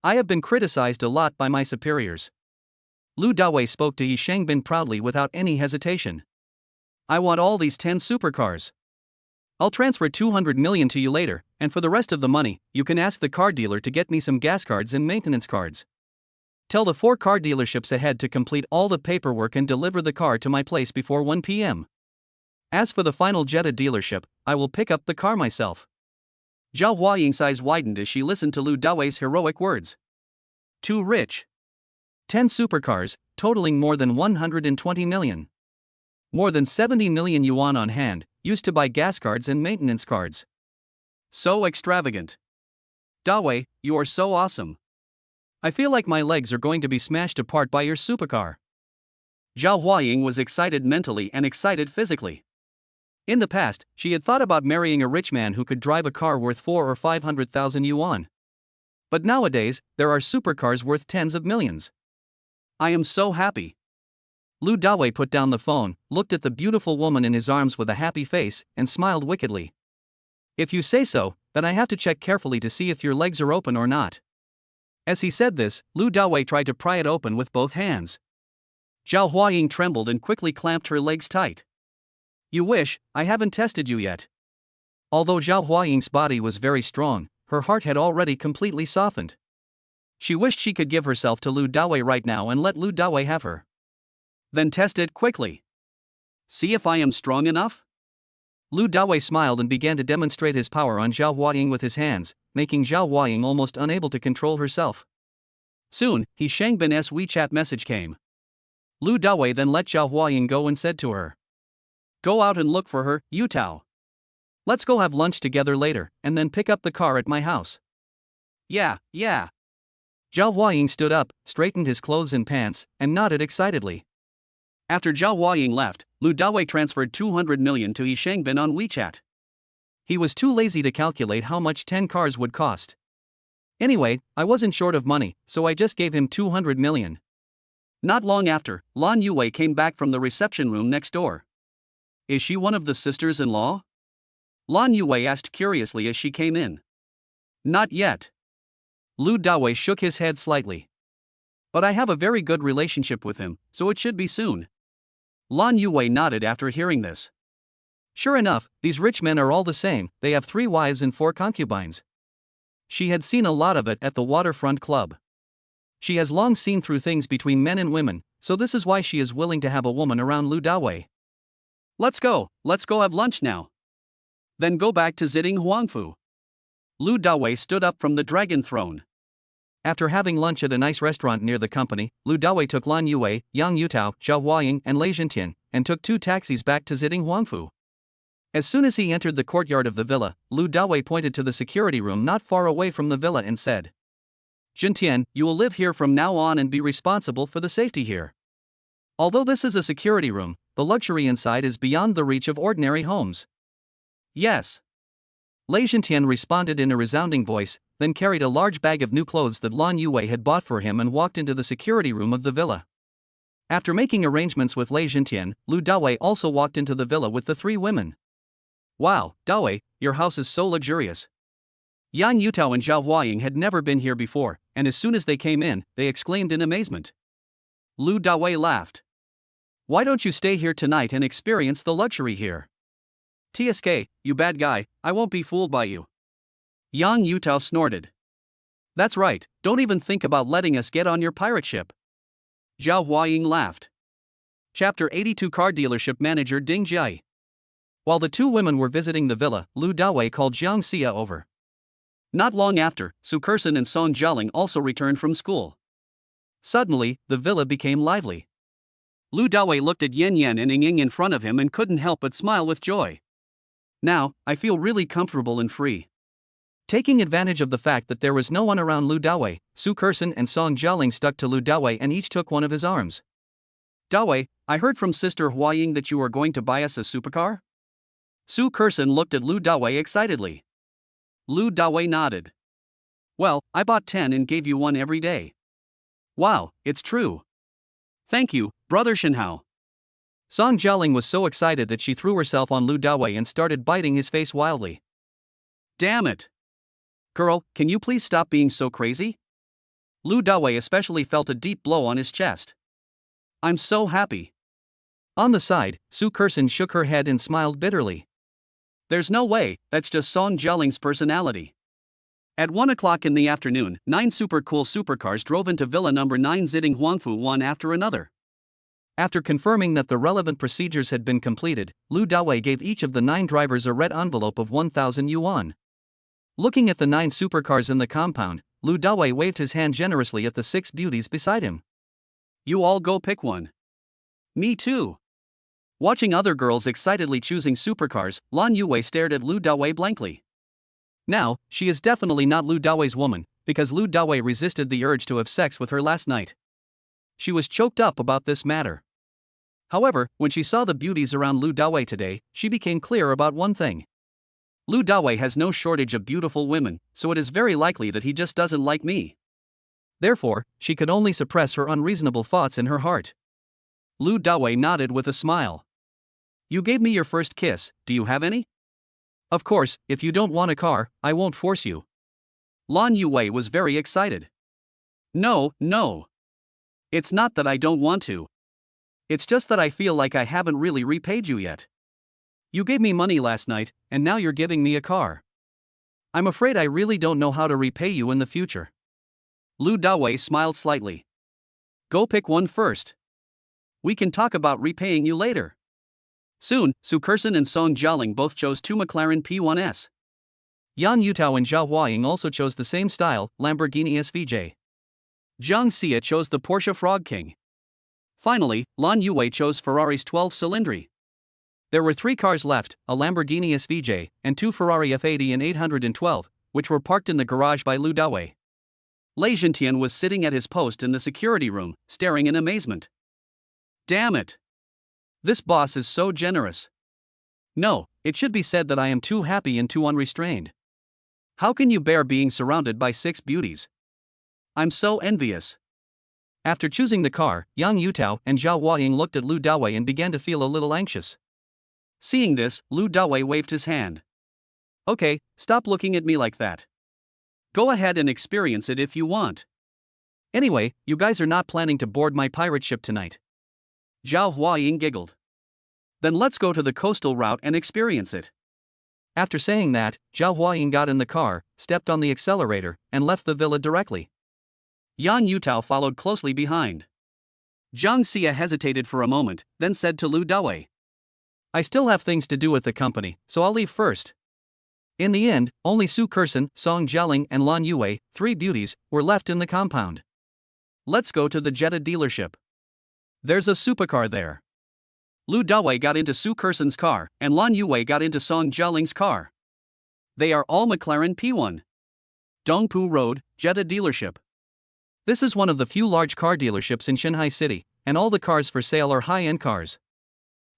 I have been criticized a lot by my superiors. Lu Dawei spoke to He Shangbin proudly without any hesitation. I want all these 10 supercars. I'll transfer 200 million to you later, and for the rest of the money, you can ask the car dealer to get me some gas cards and maintenance cards. Tell the 4 car dealerships ahead to complete all the paperwork and deliver the car to my place before 1 p.m. As for the final Jetta dealership, I will pick up the car myself. Zhao Huaying's eyes widened as she listened to Lu Dawei's heroic words. Too rich. 10 supercars, totaling more than 120 million. More than 70 million yuan on hand, used to buy gas cards and maintenance cards. So extravagant. Dawei, you are so awesome. I feel like my legs are going to be smashed apart by your supercar. Zhao Huaying was excited mentally and excited physically. In the past, she had thought about marrying a rich man who could drive a car worth 400,000 or 500,000 yuan. But nowadays, there are supercars worth tens of millions. I am so happy. Lu Dawei put down the phone, looked at the beautiful woman in his arms with a happy face, and smiled wickedly. If you say so, then I have to check carefully to see if your legs are open or not. As he said this, Lu Dawei tried to pry it open with both hands. Zhao Huaying trembled and quickly clamped her legs tight. You wish, I haven't tested you yet. Although Zhao Huaying's body was very strong, her heart had already completely softened. She wished she could give herself to Lu Dawei right now and let Lu Dawei have her. Then test it quickly. See if I am strong enough? Lu Dawei smiled and began to demonstrate his power on Zhao Huaying with his hands, making Zhao Huaying almost unable to control herself. Soon, He Shangbin's WeChat message came. Lu Dawei then let Zhao Huaying go and said to her, "Go out and look for her, Yutao. Let's go have lunch together later, and then pick up the car at my house." Yeah. Zhao Huaying stood up, straightened his clothes and pants, and nodded excitedly. After Zhao Huaying left, Lu Dawei transferred 200 million to He Shangbin on WeChat. He was too lazy to calculate how much 10 cars would cost. Anyway, I wasn't short of money, so I just gave him 200 million. Not long after, Lan Yue came back from the reception room next door. Is she one of the sisters-in-law? Lan Yue asked curiously as she came in. Not yet. Lu Dawei shook his head slightly. But I have a very good relationship with him, so it should be soon. Lan Yue nodded after hearing this. Sure enough, these rich men are all the same, they have 3 wives and 4 concubines. She had seen a lot of it at the waterfront club. She has long seen through things between men and women, so this is why she is willing to have a woman around Lu Dawei. Let's go have lunch now. Then go back to Ziding Huangfu. Lu Dawei stood up from the dragon throne. After having lunch at a nice restaurant near the company, Lu Dawei took Lan Yue, Yang Yutao, Zhao Huaying, and Lei Zhentian, and took 2 taxis back to Ziding Huangfu. As soon as he entered the courtyard of the villa, Lu Dawei pointed to the security room not far away from the villa and said, "Zhentian, you will live here from now on and be responsible for the safety here. Although this is a security room, the luxury inside is beyond the reach of ordinary homes." Yes. Lei Zhentian responded in a resounding voice, then carried a large bag of new clothes that Lan Yue had bought for him and walked into the security room of the villa. After making arrangements with Lei Zhentian, Lu Dawei also walked into the villa with the 3 women. Wow, Dawei, your house is so luxurious. Yang Yutao and Zhao Huaying had never been here before, and as soon as they came in, they exclaimed in amazement. Lu Dawei laughed. Why don't you stay here tonight and experience the luxury here? TSK, you bad guy, I won't be fooled by you. Yang Yutao snorted. That's right, don't even think about letting us get on your pirate ship. Zhao Huaying laughed. Chapter 82 Car Dealership Manager Ding Jiai. While the 2 women were visiting the villa, Lu Dawei called Jiang Xia over. Not long after, Su Kersen and Song Jialing also returned from school. Suddenly, the villa became lively. Lu Dawei looked at Yen Yen and Ying Ying in front of him and couldn't help but smile with joy. Now, I feel really comfortable and free. Taking advantage of the fact that there was no one around Lu Dawei, Su Kersen and Song Jialing stuck to Lu Dawei and each took one of his arms. Dawei, I heard from Sister Huaying that you are going to buy us a supercar? Su Kersen looked at Lu Dawei excitedly. Lu Dawei nodded. Well, I bought 10 and gave you one every day. Wow, it's true. Thank you, Brother Shenhao. Song Jialing was so excited that she threw herself on Lu Dawei and started biting his face wildly. Damn it. Girl, can you please stop being so crazy? Lu Dawei especially felt a deep blow on his chest. I'm so happy. On the side, Su Kersen shook her head and smiled bitterly. There's no way, that's just Song Jialing's personality. At 1 o'clock in the afternoon, 9 super cool supercars drove into Villa number 9 Ziding Huangfu one after another. After confirming that the relevant procedures had been completed, Lu Dawei gave each of the 9 drivers a red envelope of 1,000 yuan. Looking at the 9 supercars in the compound, Lu Dawei waved his hand generously at the 6 beauties beside him. You all go pick one. Me too. Watching other girls excitedly choosing supercars, Lan Yue stared at Lu Dawei blankly. Now, she is definitely not Lu Dawei's woman, because Lu Dawei resisted the urge to have sex with her last night. She was choked up about this matter. However, when she saw the beauties around Lu Dawei today, she became clear about one thing. Lu Dawei has no shortage of beautiful women, so it is very likely that he just doesn't like me. Therefore, she could only suppress her unreasonable thoughts in her heart. Lu Dawei nodded with a smile. You gave me your first kiss, do you have any? Of course, if you don't want a car, I won't force you. Lan Yue was very excited. No. It's not that I don't want to. It's just that I feel like I haven't really repaid you yet. You gave me money last night, and now you're giving me a car. I'm afraid I really don't know how to repay you in the future. Lu Dawei smiled slightly. Go pick one first. We can talk about repaying you later. Soon, Su Kersen and Song Jialing both chose two McLaren P1s. Yan Yutao and Zhao Huaying also chose the same style, Lamborghini SVJ. Zhang Xia chose the Porsche Frog King. Finally, Lan Yue chose Ferrari's 12-cylinder. There were three cars left, a Lamborghini SVJ, and two Ferrari F80 and 812, which were parked in the garage by Lu Dawei. Lei Zhentian was sitting at his post in the security room, staring in amazement. Damn it! This boss is so generous. No, it should be said that I am too happy and too unrestrained. How can you bear being surrounded by 6 beauties? I'm so envious. After choosing the car, Yang Yutao and Zhao Huaying looked at Lu Dawei and began to feel a little anxious. Seeing this, Lu Dawei waved his hand. Okay, stop looking at me like that. Go ahead and experience it if you want. Anyway, you guys are not planning to board my pirate ship tonight. Zhao Huaying giggled. Then let's go to the coastal route and experience it. After saying that, Zhao Huaying got in the car, stepped on the accelerator, and left the villa directly. Yan Yutao followed closely behind. Zhang Xia hesitated for a moment, then said to Lu Dawei, I still have things to do with the company, so I'll leave first. In the end, only Su Kersen, Song Jialing, and Lan Yue, 3 beauties, were left in the compound. Let's go to the Jetta dealership. There's a supercar there. Lu Dawei got into Su Kersen's car, and Lan Yue got into Song Jialing's car. They are all McLaren P1. Dongpu Road, Jetta dealership. This is one of the few large car dealerships in Shanghai City, and all the cars for sale are high-end cars.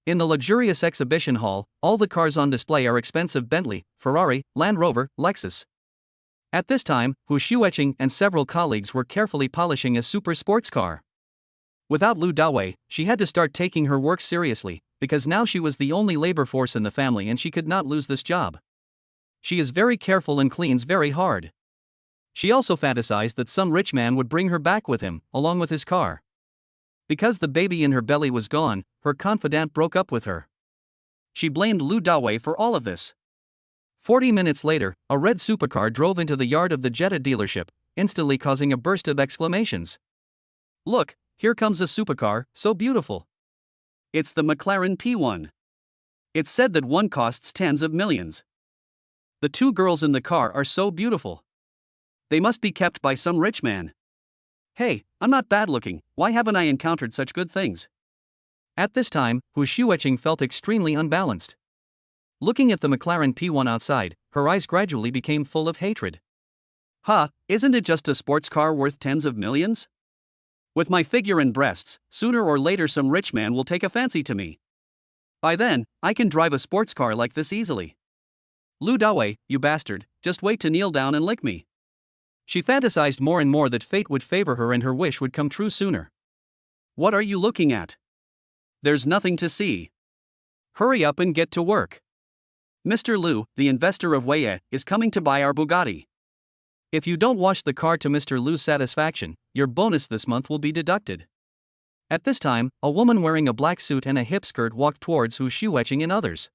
In the luxurious exhibition hall, all the cars on display are expensive Bentley, Ferrari, Land Rover, Lexus. At this time, Hu Xueqing and several colleagues were carefully polishing a super sports car. Without Lu Dawei, she had to start taking her work seriously, because now she was the only labor force in the family and she could not lose this job. She is very careful and cleans very hard. She also fantasized that some rich man would bring her back with him, along with his car. Because the baby in her belly was gone, her confidant broke up with her. She blamed Lu Dawei for all of this. 40 minutes later, a red supercar drove into the yard of the Jetta dealership, instantly causing a burst of exclamations. Look, here comes a supercar, so beautiful. It's the McLaren P1. It's said that one costs tens of millions. The 2 girls in the car are so beautiful. They must be kept by some rich man. Hey, I'm not bad looking, why haven't I encountered such good things? At this time, Hu Xueqing felt extremely unbalanced. Looking at the McLaren P1 outside, her eyes gradually became full of hatred. Isn't it just a sports car worth tens of millions? With my figure and breasts, sooner or later some rich man will take a fancy to me. By then, I can drive a sports car like this easily. Lu Dawei, you bastard, just wait to kneel down and lick me. She fantasized more and more that fate would favor her and her wish would come true sooner. What are you looking at? There's nothing to see. Hurry up and get to work. Mr. Lu, the investor of Weye, is coming to buy our Bugatti. If you don't wash the car to Mr. Lu's satisfaction, your bonus this month will be deducted. At this time, a woman wearing a black suit and a hip skirt walked towards Hu Xueqing and others.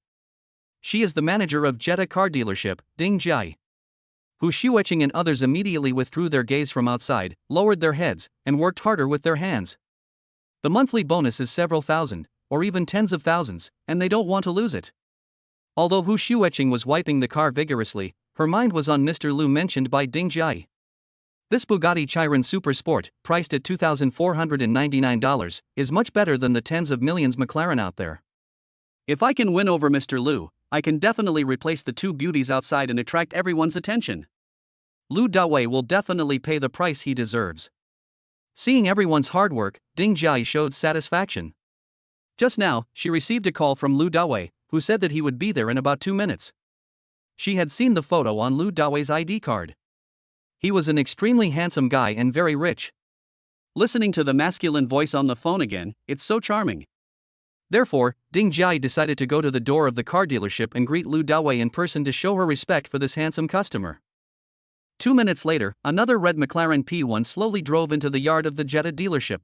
She is the manager of Jetta car dealership, Ding Jiai. Hu Xueqing and others immediately withdrew their gaze from outside, lowered their heads, and worked harder with their hands. The monthly bonus is several thousand, or even tens of thousands, and they don't want to lose it. Although Hu Xueqing was wiping the car vigorously, her mind was on Mr. Lu mentioned by Ding Jiai. This Bugatti Chiron Super Sport, priced at $2,499, is much better than the tens of millions McLaren out there. If I can win over Mr. Lu, I can definitely replace the 2 beauties outside and attract everyone's attention. Lu Dawei will definitely pay the price he deserves. Seeing everyone's hard work, Ding Jiai showed satisfaction. Just now, she received a call from Lu Dawei, who said that he would be there in about 2 minutes. She had seen the photo on Lu Dawei's ID card. He was an extremely handsome guy and very rich. Listening to the masculine voice on the phone again, it's so charming. Therefore, Ding Jiai decided to go to the door of the car dealership and greet Lu Dawei in person to show her respect for this handsome customer. 2 minutes later, another red McLaren P1 slowly drove into the yard of the Jetta dealership.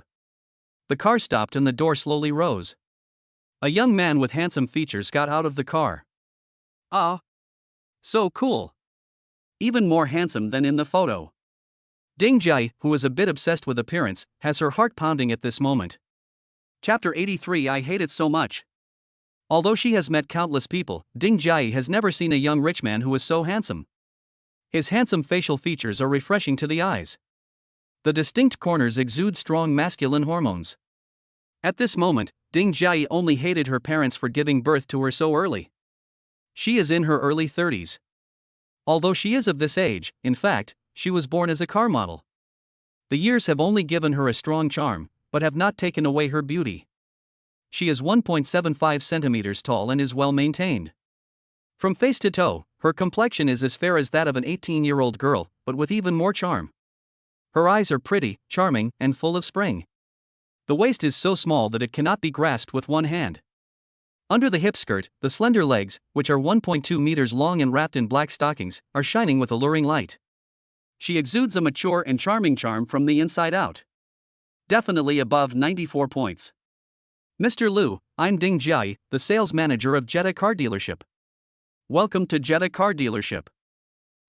The car stopped and the door slowly rose. A young man with handsome features got out of the car. Ah, so cool. Even more handsome than in the photo. Ding Jai, who is a bit obsessed with appearance, has her heart pounding at this moment. Chapter 83. I hate it so much. Although she has met countless people, Ding Jai has never seen a young rich man who is so handsome. His handsome facial features are refreshing to the eyes. The distinct corners exude strong masculine hormones. At this moment, Ding Jai only hated her parents for giving birth to her so early. She is in her early 30s. Although she is of this age, in fact, she was born as a car model. The years have only given her a strong charm, but have not taken away her beauty. She is 1.75 centimeters tall and is well maintained. From face to toe, her complexion is as fair as that of an 18-year-old girl, but with even more charm. Her eyes are pretty, charming, and full of spring. The waist is so small that it cannot be grasped with one hand. Under the hip skirt, the slender legs, which are 1.2 meters long and wrapped in black stockings, are shining with alluring light. She exudes a mature and charming charm from the inside out. Definitely above 94 points. Mr. Liu, I'm Ding Jai, the sales manager of Jetta Car Dealership. Welcome to Jetta Car Dealership.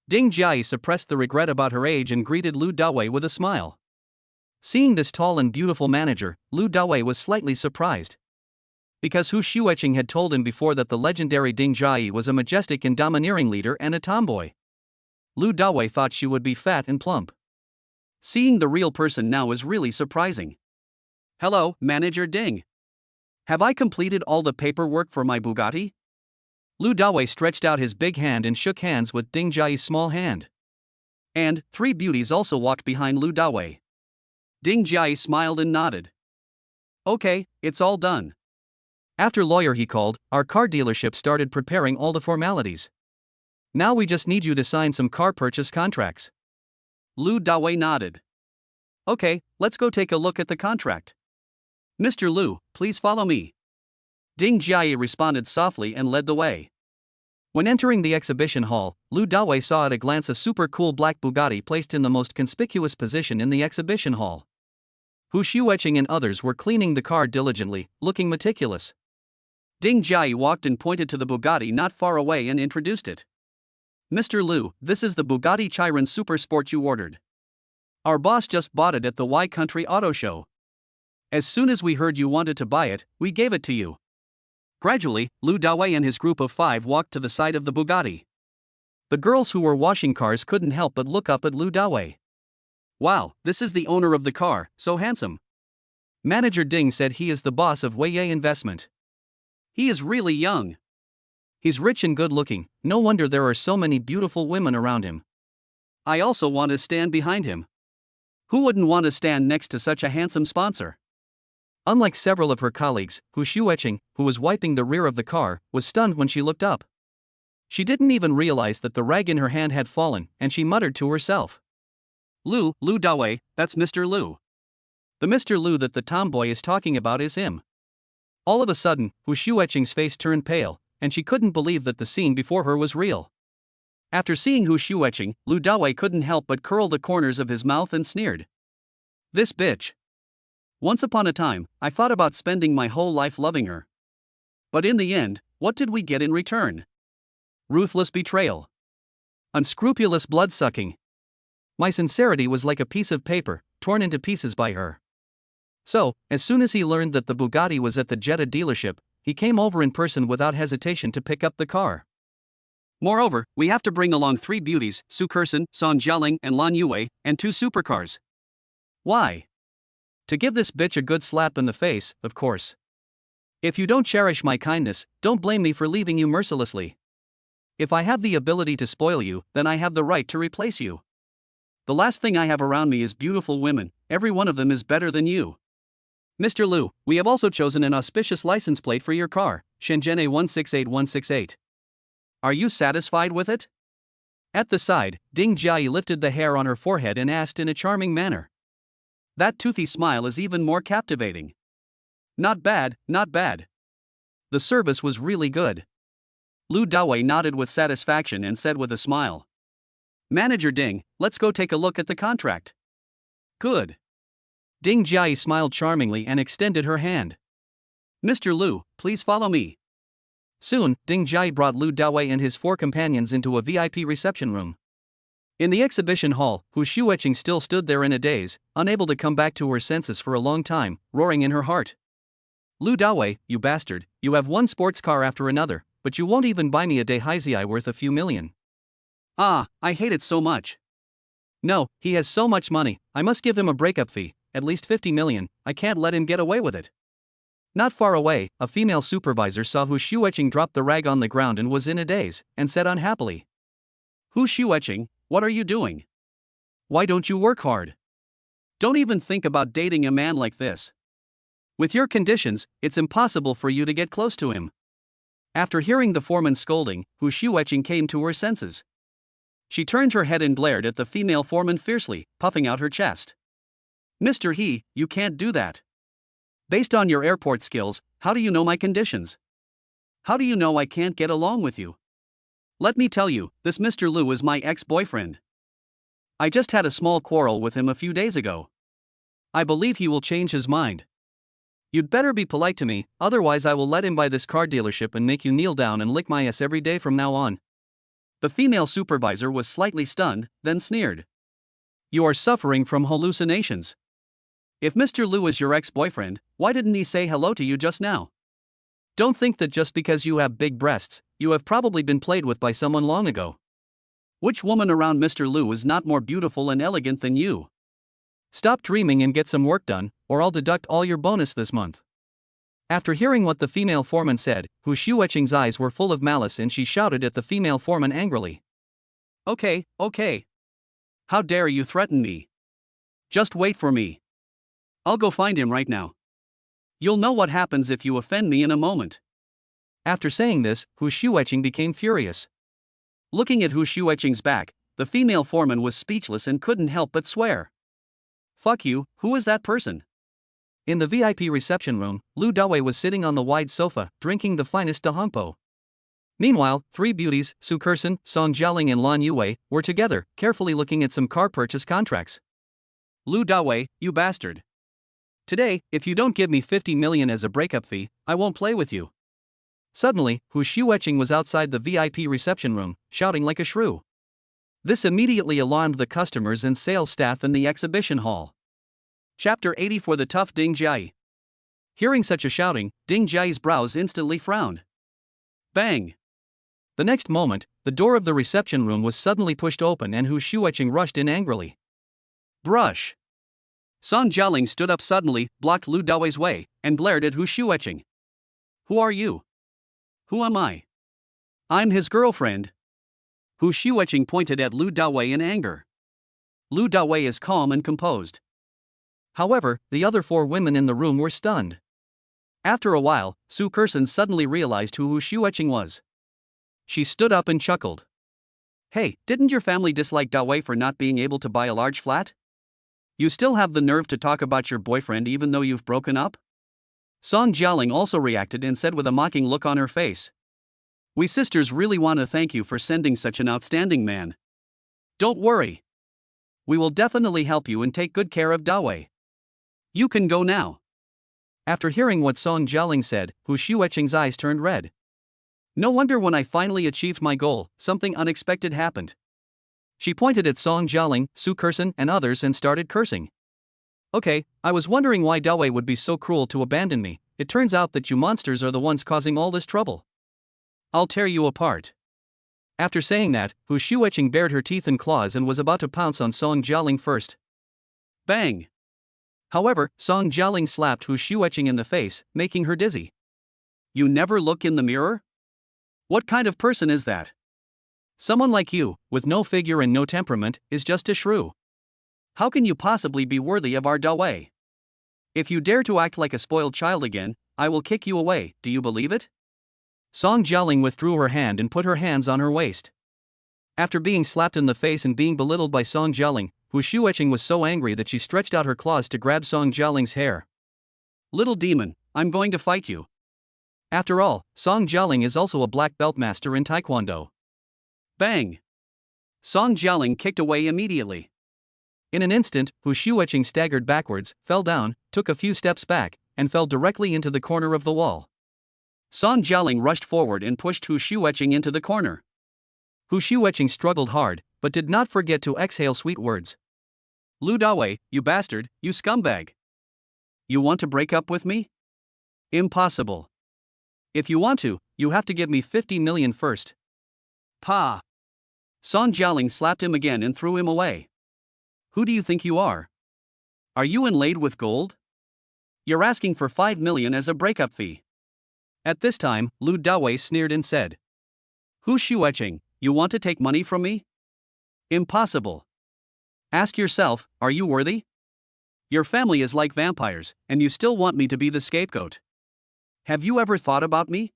Ding Jai suppressed the regret about her age and greeted Lu Dawei with a smile. Seeing this tall and beautiful manager, Lu Dawei was slightly surprised. Because Hu Xueqing had told him before that the legendary Ding Jai was a majestic and domineering leader and a tomboy. Lu Dawei thought she would be fat and plump. Seeing the real person now is really surprising. Hello, Manager Ding. Have I completed all the paperwork for my Bugatti? Lu Dawei stretched out his big hand and shook hands with Ding Jai's small hand. And 3 beauties also walked behind Lu Dawei. Ding Jai smiled and nodded. Okay, it's all done. After lawyer he called, our car dealership started preparing all the formalities. Now we just need you to sign some car purchase contracts. Lu Dawei nodded. Okay, let's go take a look at the contract. Mr. Lu, please follow me. Ding Jai responded softly and led the way. When entering the exhibition hall, Lu Dawei saw at a glance a super cool black Bugatti placed in the most conspicuous position in the exhibition hall. Hu Xueqing and others were cleaning the car diligently, looking meticulous. Ding Jai walked and pointed to the Bugatti not far away and introduced it. Mr. Lu, this is the Bugatti Chiron Super Sport you ordered. Our boss just bought it at the Y Country Auto Show. As soon as we heard you wanted to buy it, we gave it to you. Gradually, Lu Dawei and his group of 5 walked to the side of the Bugatti. The girls who were washing cars couldn't help but look up at Lu Dawei. Wow, this is the owner of the car, so handsome. Manager Ding said he is the boss of Weiye Investment. He is really young. He's rich and good looking, no wonder there are so many beautiful women around him. I also want to stand behind him. Who wouldn't want to stand next to such a handsome sponsor? Unlike several of her colleagues, Hu Xueqing, who was wiping the rear of the car, was stunned when she looked up. She didn't even realize that the rag in her hand had fallen, and she muttered to herself. Lu Dawei, that's Mr. Lu. The Mr. Lu that the tomboy is talking about is him. All of a sudden, Hu Xueqing's face turned pale, and she couldn't believe that the scene before her was real. After seeing Hu Xueqing, Lu Dawei couldn't help but curl the corners of his mouth and sneered. This bitch. Once upon a time, I thought about spending my whole life loving her. But in the end, what did we get in return? Ruthless betrayal. Unscrupulous blood-sucking. My sincerity was like a piece of paper, torn into pieces by her. So, as soon as he learned that the Bugatti was at the Jetta dealership, he came over in person without hesitation to pick up the car. Moreover, we have to bring along 3 beauties, Su Kersen, Song Jialing, and Lan Yue, and 2 supercars. Why? To give this bitch a good slap in the face, of course. If you don't cherish my kindness, don't blame me for leaving you mercilessly. If I have the ability to spoil you, then I have the right to replace you. The last thing I have around me is beautiful women, every one of them is better than you. Mr. Lu, we have also chosen an auspicious license plate for your car, Shenzhen A168168. Are you satisfied with it? At the side, Ding Jai lifted the hair on her forehead and asked in a charming manner. That toothy smile is even more captivating. Not bad, not bad. The service was really good. Lu Dawei nodded with satisfaction and said with a smile. Manager Ding, let's go take a look at the contract. Good. Ding Jai smiled charmingly and extended her hand. Mr. Lu, please follow me. Soon, Ding Jai brought Lu Dawei and his 4 companions into a VIP reception room. In the exhibition hall, Hu Shueqing still stood there in a daze, unable to come back to her senses for a long time, roaring in her heart. Lu Dawei, you bastard, you have one sports car after another, but you won't even buy me a Daihai worth a few million. Ah, I hate it so much. No, he has so much money, I must give him a breakup fee, at least 50 million, I can't let him get away with it. Not far away, a female supervisor saw Hu Shueqing drop the rag on the ground and was in a daze, and said unhappily. Hu Shueqing, what are you doing? Why don't you work hard? Don't even think about dating a man like this. With your conditions, it's impossible for you to get close to him. After hearing the foreman's scolding, Hu Shueqing came to her senses. She turned her head and glared at the female foreman fiercely, puffing out her chest. Mr. He, you can't do that. Based on your airport skills, how do you know my conditions? How do you know I can't get along with you? Let me tell you, this Mr. Lu is my ex-boyfriend. I just had a small quarrel with him a few days ago. I believe he will change his mind. You'd better be polite to me, otherwise I will let him buy this car dealership and make you kneel down and lick my ass every day from now on. The female supervisor was slightly stunned, then sneered. You are suffering from hallucinations. If Mr. Lu is your ex-boyfriend, why didn't he say hello to you just now? Don't think that just because you have big breasts, you have probably been played with by someone long ago. Which woman around Mr. Lu is not more beautiful and elegant than you? Stop dreaming and get some work done, or I'll deduct all your bonus this month. After hearing what the female foreman said, Hu Shueqing's eyes were full of malice and she shouted at the female foreman angrily. Okay. How dare you threaten me? Just wait for me. I'll go find him right now. You'll know what happens if you offend me in a moment. After saying this, Hu Shueqing became furious. Looking at Hu Shueqing's back, the female foreman was speechless and couldn't help but swear. Fuck you, who is that person? In the VIP reception room, Lu Dawei was sitting on the wide sofa, drinking the finest dahongpo. Meanwhile, 3 beauties, Su Kersen, Song Jialing and Lan Yue, were together, carefully looking at some car purchase contracts. Lu Dawei, you bastard. Today, if you don't give me 50 million as a breakup fee, I won't play with you. Suddenly, Hu Shueqing was outside the VIP reception room, shouting like a shrew. This immediately alarmed the customers and sales staff in the exhibition hall. Chapter 80 for the tough Ding Jai. Hearing such a shouting, Ding Jai's brows instantly frowned. Bang! The next moment, the door of the reception room was suddenly pushed open and Hu Shueqing rushed in angrily. Brush! Song Jialing stood up suddenly, blocked Lu Dawei's way, and glared at Hu Shueqing. Who are you? Who am I? I'm his girlfriend. Hu Shueqing pointed at Lu Dawei in anger. Lu Dawei is calm and composed. However, the other 4 women in the room were stunned. After a while, Su Kersen suddenly realized who Hu Shueqing was. She stood up and chuckled. Hey, didn't your family dislike Dawei for not being able to buy a large flat? You still have the nerve to talk about your boyfriend even though you've broken up? Song Jialing also reacted and said with a mocking look on her face. We sisters really want to thank you for sending such an outstanding man. Don't worry. We will definitely help you and take good care of Dawei. You can go now. After hearing what Song Jialing said, Hu Shueqing's eyes turned red. No wonder when I finally achieved my goal, something unexpected happened. She pointed at Song Jialing, Su Kersen, and others and started cursing. Okay, I was wondering why Dawei would be so cruel to abandon me. It turns out that you monsters are the ones causing all this trouble. I'll tear you apart. After saying that, Hu Shueqing bared her teeth and claws and was about to pounce on Song Jialing first. Bang! However, Song Jialing slapped Hu Shueqing in the face, making her dizzy. You never look in the mirror? What kind of person is that? Someone like you, with no figure and no temperament, is just a shrew. How can you possibly be worthy of our Dawei? If you dare to act like a spoiled child again, I will kick you away, do you believe it? Song Jialing withdrew her hand and put her hands on her waist. After being slapped in the face and being belittled by Song Jialing, Hu Shueqing was so angry that she stretched out her claws to grab Song Jialing's hair. Little demon, I'm going to fight you. After all, Song Jialing is also a black belt master in Taekwondo. Bang! Song Jialing kicked away immediately. In an instant, Hu Shueqing staggered backwards, fell down, took a few steps back, and fell directly into the corner of the wall. Song Jialing rushed forward and pushed Hu Shueqing into the corner. Hu Shueqing struggled hard, but did not forget to exhale sweet words. Lu Dawei, you bastard, you scumbag. You want to break up with me? Impossible. If you want to, you have to give me 50 million first. Pa! Song Jialing slapped him again and threw him away. Who do you think you are? Are you inlaid with gold? You're asking for 5 million as a breakup fee. At this time, Lu Dawei sneered and said, Hu Shueqing, you want to take money from me? Impossible. Ask yourself, are you worthy? Your family is like vampires, and you still want me to be the scapegoat. Have you ever thought about me?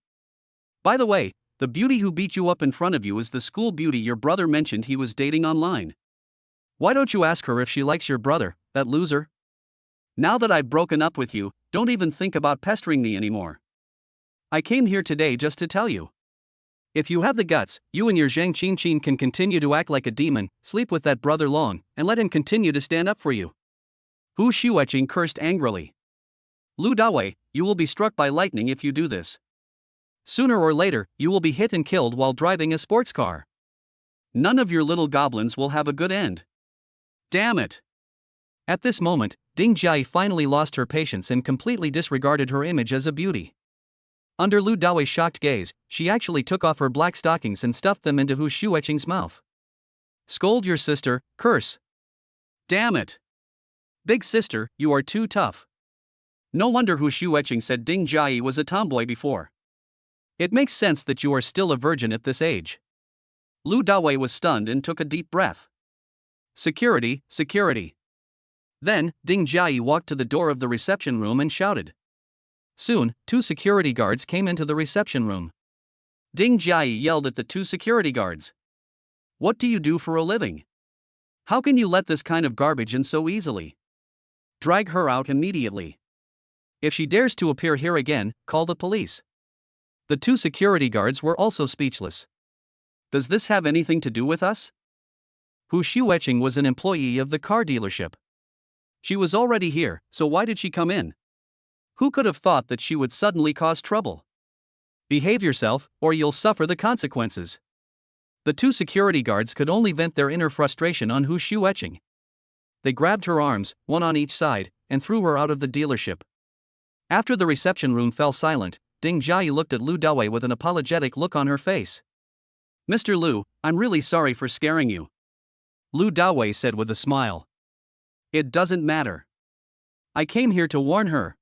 By the way, the beauty who beat you up in front of you is the school beauty your brother mentioned he was dating online. Why don't you ask her if she likes your brother, that loser? Now that I've broken up with you, don't even think about pestering me anymore. I came here today just to tell you. If you have the guts, you and your Zhang Qingqin can continue to act like a demon, sleep with that brother Long, and let him continue to stand up for you. Hu Shueqing cursed angrily. Lu Dawei, you will be struck by lightning if you do this. Sooner or later, you will be hit and killed while driving a sports car. None of your little goblins will have a good end. Damn it! At this moment, Ding Jia finally lost her patience and completely disregarded her image as a beauty. Under Lu Dawei's shocked gaze, she actually took off her black stockings and stuffed them into Hu Shueqing's mouth. Scold your sister, curse. Damn it! Big sister, you are too tough. No wonder Hu Shueqing said Ding Jia was a tomboy before. It makes sense that you are still a virgin at this age. Lu Dawei was stunned and took a deep breath. Security, security. Then, Ding Jia walked to the door of the reception room and shouted. Soon, 2 security guards came into the reception room. Ding Jia yelled at the 2 security guards. What do you do for a living? How can you let this kind of garbage in so easily? Drag her out immediately. If she dares to appear here again, call the police. The 2 security guards were also speechless. Does this have anything to do with us? Hu Shueqing was an employee of the car dealership. She was already here, so why did she come in? Who could have thought that she would suddenly cause trouble? Behave yourself, or you'll suffer the consequences. The 2 security guards could only vent their inner frustration on Hu Shueqing. They grabbed her arms, one on each side, and threw her out of the dealership. After the reception room fell silent, Ding Jia looked at Lu Dawei with an apologetic look on her face. Mr. Lu, I'm really sorry for scaring you. Lu Dawei said with a smile. It doesn't matter. I came here to warn her.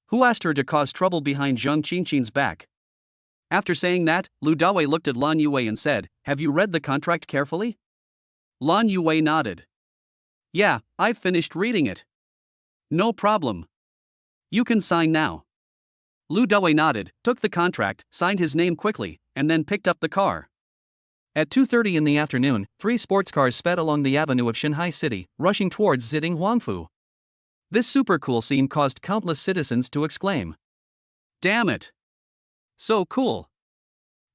Who asked her to cause trouble behind Zhang Qingqin's back? After saying that, Lu Dawei looked at Lan Yue and said, Have you read the contract carefully? Lan Yue nodded. Yeah, I've finished reading it. No problem. You can sign now. Lu Dawei nodded, took the contract, signed his name quickly, and then picked up the car. At 2:30 in the afternoon, 3 sports cars sped along the avenue of Shanghai City, rushing towards Ziding Huangfu. This super cool scene caused countless citizens to exclaim. Damn it! So cool!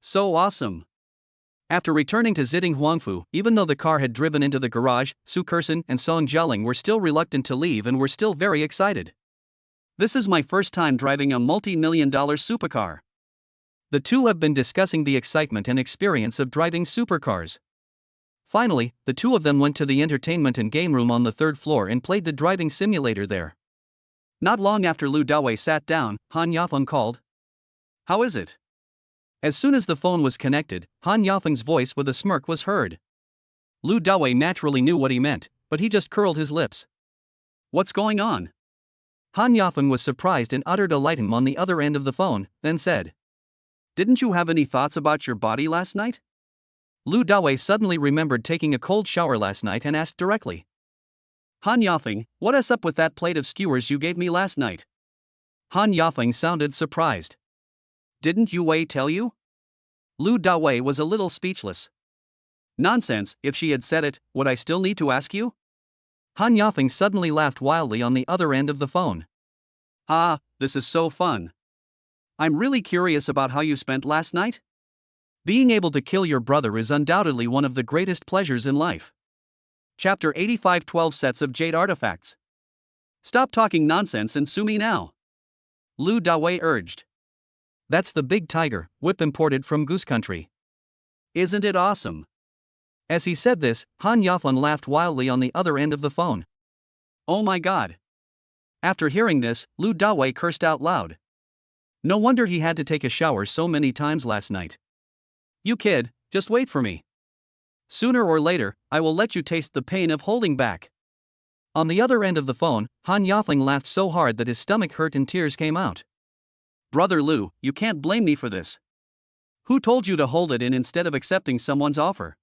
So awesome! After returning to Ziding Huangfu, even though the car had driven into the garage, Su Kersen and Song Jialing were still reluctant to leave and were still very excited. This is my first time driving a multi-million-dollar supercar. The 2 have been discussing the excitement and experience of driving supercars. Finally, the 2 of them went to the entertainment and game room on the 3rd floor and played the driving simulator there. Not long after Lu Dawei sat down, Han Yafeng called. How is it? As soon as the phone was connected, Han Yafeng's voice with a smirk was heard. Lu Dawei naturally knew what he meant, but he just curled his lips. What's going on? Han Yafeng was surprised and uttered a lighten on the other end of the phone, then said. Didn't you have any thoughts about your body last night? Lu Dawei suddenly remembered taking a cold shower last night and asked directly. Han Yafeng, what is up with that plate of skewers you gave me last night? Han Yafeng sounded surprised. Didn't Yue tell you? Lu Dawei was a little speechless. Nonsense, if she had said it, would I still need to ask you? Han Yafeng suddenly laughed wildly on the other end of the phone. Ah, this is so fun. I'm really curious about how you spent last night. Being able to kill your brother is undoubtedly one of the greatest pleasures in life. Chapter 85 12 Sets of Jade Artifacts. Stop talking nonsense and sue me now. Lu Dawei urged. That's the big tiger, whip imported from Goose Country. Isn't it awesome? As he said this, Han Yafeng laughed wildly on the other end of the phone. Oh my god. After hearing this, Lu Dawei cursed out loud. No wonder he had to take a shower so many times last night. You kid, just wait for me. Sooner or later, I will let you taste the pain of holding back. On the other end of the phone, Han Yafeng laughed so hard that his stomach hurt and tears came out. Brother Lu, you can't blame me for this. Who told you to hold it in instead of accepting someone's offer?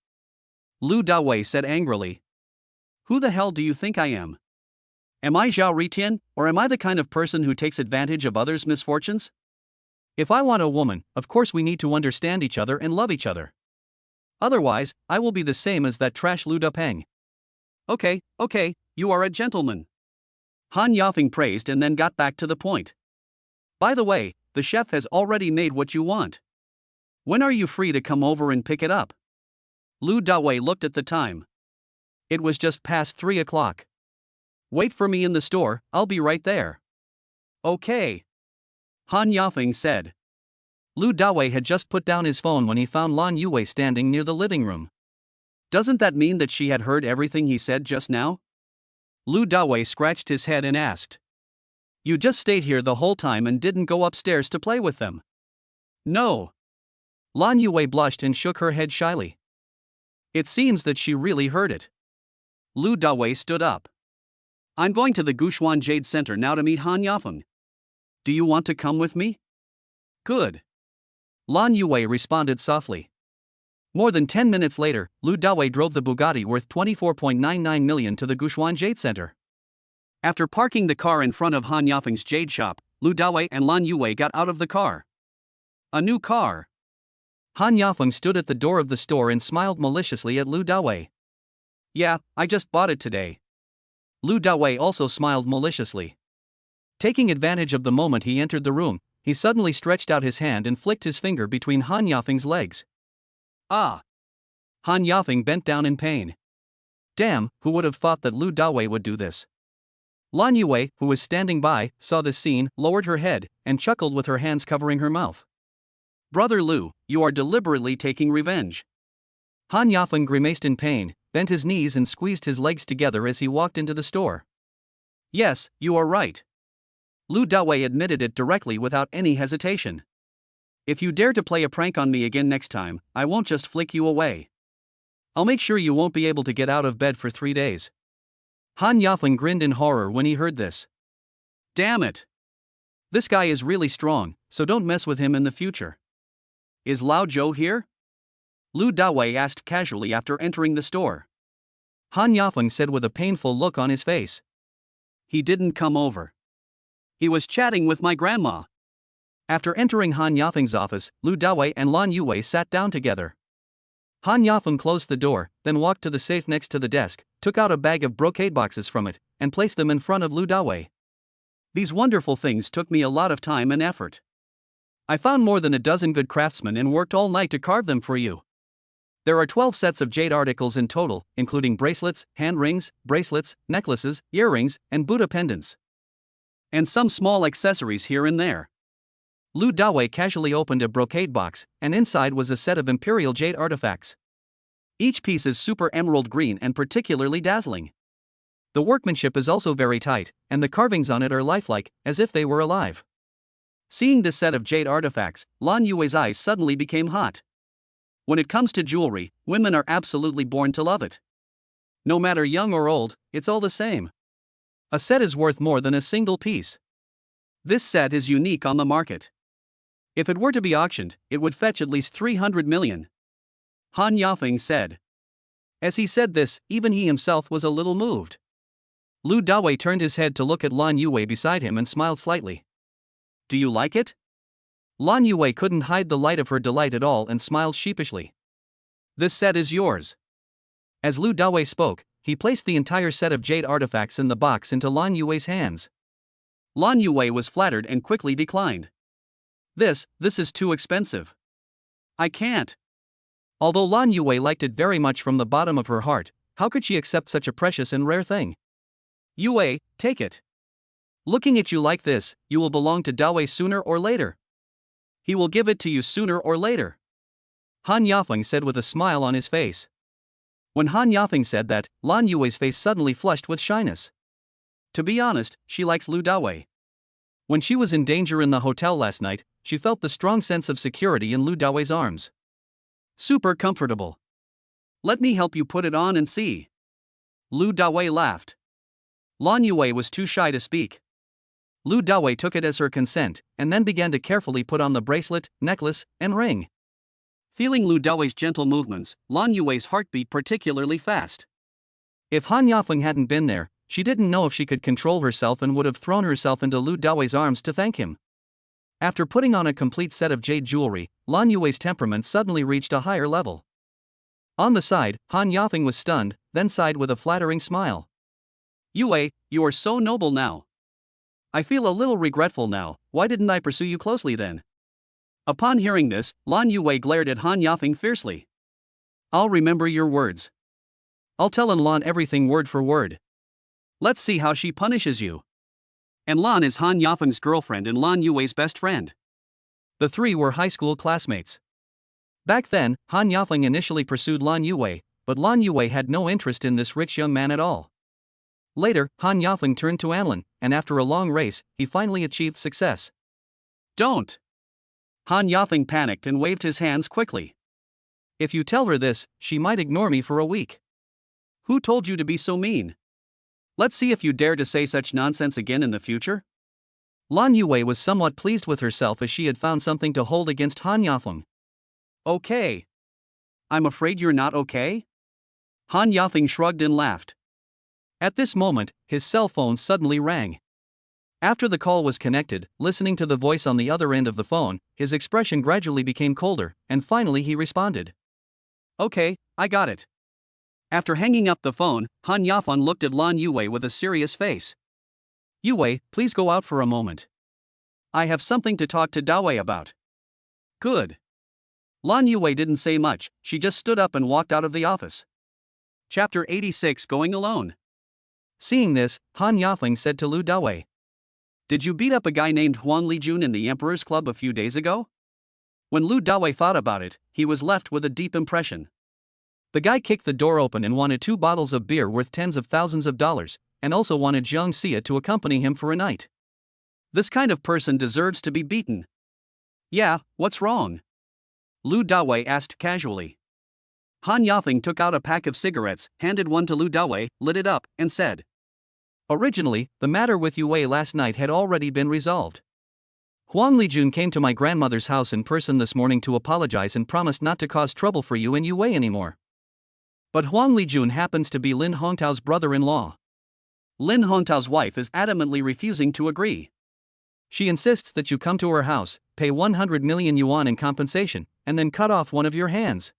Lu Dawei said angrily. Who the hell do you think I am? Am I Zhao Ritian, or am I the kind of person who takes advantage of others' misfortunes? If I want a woman, of course we need to understand each other and love each other. Otherwise, I will be the same as that trash Lu Dapeng. Okay, you are a gentleman. Han Yafeng praised and then got back to the point. By the way, the chef has already made what you want. When are you free to come over and pick it up? Lu Dawei looked at the time. It was just past 3 o'clock. Wait for me in the store, I'll be right there. Okay. Han Yafeng said. Lu Dawei had just put down his phone when he found Lan Yue standing near the living room. Doesn't that mean that she had heard everything he said just now? Lu Dawei scratched his head and asked. You just stayed here the whole time and didn't go upstairs to play with them? No. Lan Yue blushed and shook her head shyly. It seems that she really heard it. Lu Dawei stood up. I'm going to the Gushuan Jade Center now to meet Han Yafeng. Do you want to come with me? Good. Lan Yue responded softly. More than 10 minutes later, Lu Dawei drove the Bugatti worth 24.99 million to the Gushuan Jade Center. After parking the car in front of Han Yafeng's jade shop, Lu Dawei and Lan Yue got out of the car. A new car. Han Yafeng stood at the door of the store and smiled maliciously at Lu Dawei. Yeah, I just bought it today. Lu Dawei also smiled maliciously. Taking advantage of the moment he entered the room, he suddenly stretched out his hand and flicked his finger between Han Yafeng's legs. Ah! Han Yafeng bent down in pain. Damn, who would have thought that Lu Dawei would do this? Lan Yue, who was standing by, saw this scene, lowered her head, and chuckled with her hands covering her mouth. Brother Lu, you are deliberately taking revenge. Han Yafeng grimaced in pain, bent his knees and squeezed his legs together as he walked into the store. Yes, you are right. Lu Dawei admitted it directly without any hesitation. If you dare to play a prank on me again next time, I won't just flick you away. I'll make sure you won't be able to get out of bed for 3 days. Han Yafeng grinned in horror when he heard this. Damn it! This guy is really strong, so don't mess with him in the future. Is Lao Zhou here? Lu Dawei asked casually after entering the store. Han Yafeng said with a painful look on his face. He didn't come over. He was chatting with my grandma. After entering Han Yafeng's office, Lu Dawei and Lan Yue sat down together. Han Yafeng closed the door, then walked to the safe next to the desk, took out a bag of brocade boxes from it, and placed them in front of Lu Dawei. These wonderful things took me a lot of time and effort. I found more than a dozen good craftsmen and worked all night to carve them for you. There are 12 sets of jade articles in total, including bracelets, hand rings, bracelets, necklaces, earrings, and Buddha pendants. And some small accessories here and there. Lu Dawei casually opened a brocade box, and inside was a set of imperial jade artifacts. Each piece is super emerald green and particularly dazzling. The workmanship is also very tight, and the carvings on it are lifelike, as if they were alive. Seeing this set of jade artifacts, Lan Yue's eyes suddenly became hot. When it comes to jewelry, women are absolutely born to love it. No matter young or old, it's all the same. A set is worth more than a single piece. This set is unique on the market. If it were to be auctioned, it would fetch at least 300 million. Han Yafeng said. As he said this, even he himself was a little moved. Lu Dawei turned his head to look at Lan Yue beside him and smiled slightly. Do you like it? Lan Yue couldn't hide the light of her delight at all and smiled sheepishly. This set is yours. As Lu Dawei spoke, he placed the entire set of jade artifacts in the box into Lan Yue's hands. Lan Yue was flattered and quickly declined. This is too expensive. I can't. Although Lan Yue liked it very much from the bottom of her heart, how could she accept such a precious and rare thing? Yue, take it. Looking at you like this, you will belong to Dawei sooner or later. He will give it to you sooner or later. Han Yafeng said with a smile on his face. When Han Yafeng said that, Lan Yue's face suddenly flushed with shyness. To be honest, she likes Lu Dawei. When she was in danger in the hotel last night, she felt the strong sense of security in Lu Dawei's arms. Super comfortable. Let me help you put it on and see. Lu Dawei laughed. Lan Yue was too shy to speak. Lu Dawei took it as her consent, and then began to carefully put on the bracelet, necklace, and ring. Feeling Lu Dawei's gentle movements, Lan Yue's heart beat particularly fast. If Han Yafeng hadn't been there, she didn't know if she could control herself and would have thrown herself into Lu Dawei's arms to thank him. After putting on a complete set of jade jewelry, Lan Yue's temperament suddenly reached a higher level. On the side, Han Yafeng was stunned, then sighed with a flattering smile. Yue, you are so noble now. I feel a little regretful now. Why didn't I pursue you closely then? Upon hearing this, Lan Yue glared at Han Yafeng fiercely. I'll remember your words. I'll tell Lan everything word for word. Let's see how she punishes you. And Lan is Han Yafeng's girlfriend and Lan Yue's best friend. The three were high school classmates. Back then, Han Yafeng initially pursued Lan Yue, but Lan Yue had no interest in this rich young man at all. Later, Han Yafeng turned to Anlin, and after a long race, he finally achieved success. Don't! Han Yafeng panicked and waved his hands quickly. If you tell her this, she might ignore me for a week. Who told you to be so mean? Let's see if you dare to say such nonsense again in the future. Lan Yue was somewhat pleased with herself as she had found something to hold against Han Yafeng. Okay. I'm afraid you're not okay? Han Yafeng shrugged and laughed. At this moment, his cell phone suddenly rang. After the call was connected, listening to the voice on the other end of the phone, his expression gradually became colder, and finally he responded. Okay, I got it. After hanging up the phone, Han Yafeng looked at Lan Yue with a serious face. Yue, please go out for a moment. I have something to talk to Dawei about. Good. Lan Yue didn't say much, she just stood up and walked out of the office. Chapter 86 Going Alone. Seeing this, Han Yafeng said to Lu Dawei. Did you beat up a guy named Huang Lijun in the Emperor's Club a few days ago? When Lu Dawei thought about it, he was left with a deep impression. The guy kicked the door open and wanted 2 bottles of beer worth tens of thousands of dollars, and also wanted Jiang Xia to accompany him for a night. This kind of person deserves to be beaten. Yeah, what's wrong? Lu Dawei asked casually. Han Yafeng took out a pack of cigarettes, handed one to Lu Dawei, lit it up, and said. Originally, the matter with Yue last night had already been resolved. Huang Lijun came to my grandmother's house in person this morning to apologize and promised not to cause trouble for you and Yue anymore. But Huang Lijun happens to be Lin Hongtao's brother-in-law. Lin Hongtao's wife is adamantly refusing to agree. She insists that you come to her house, pay 100 million yuan in compensation, and then cut off one of your hands.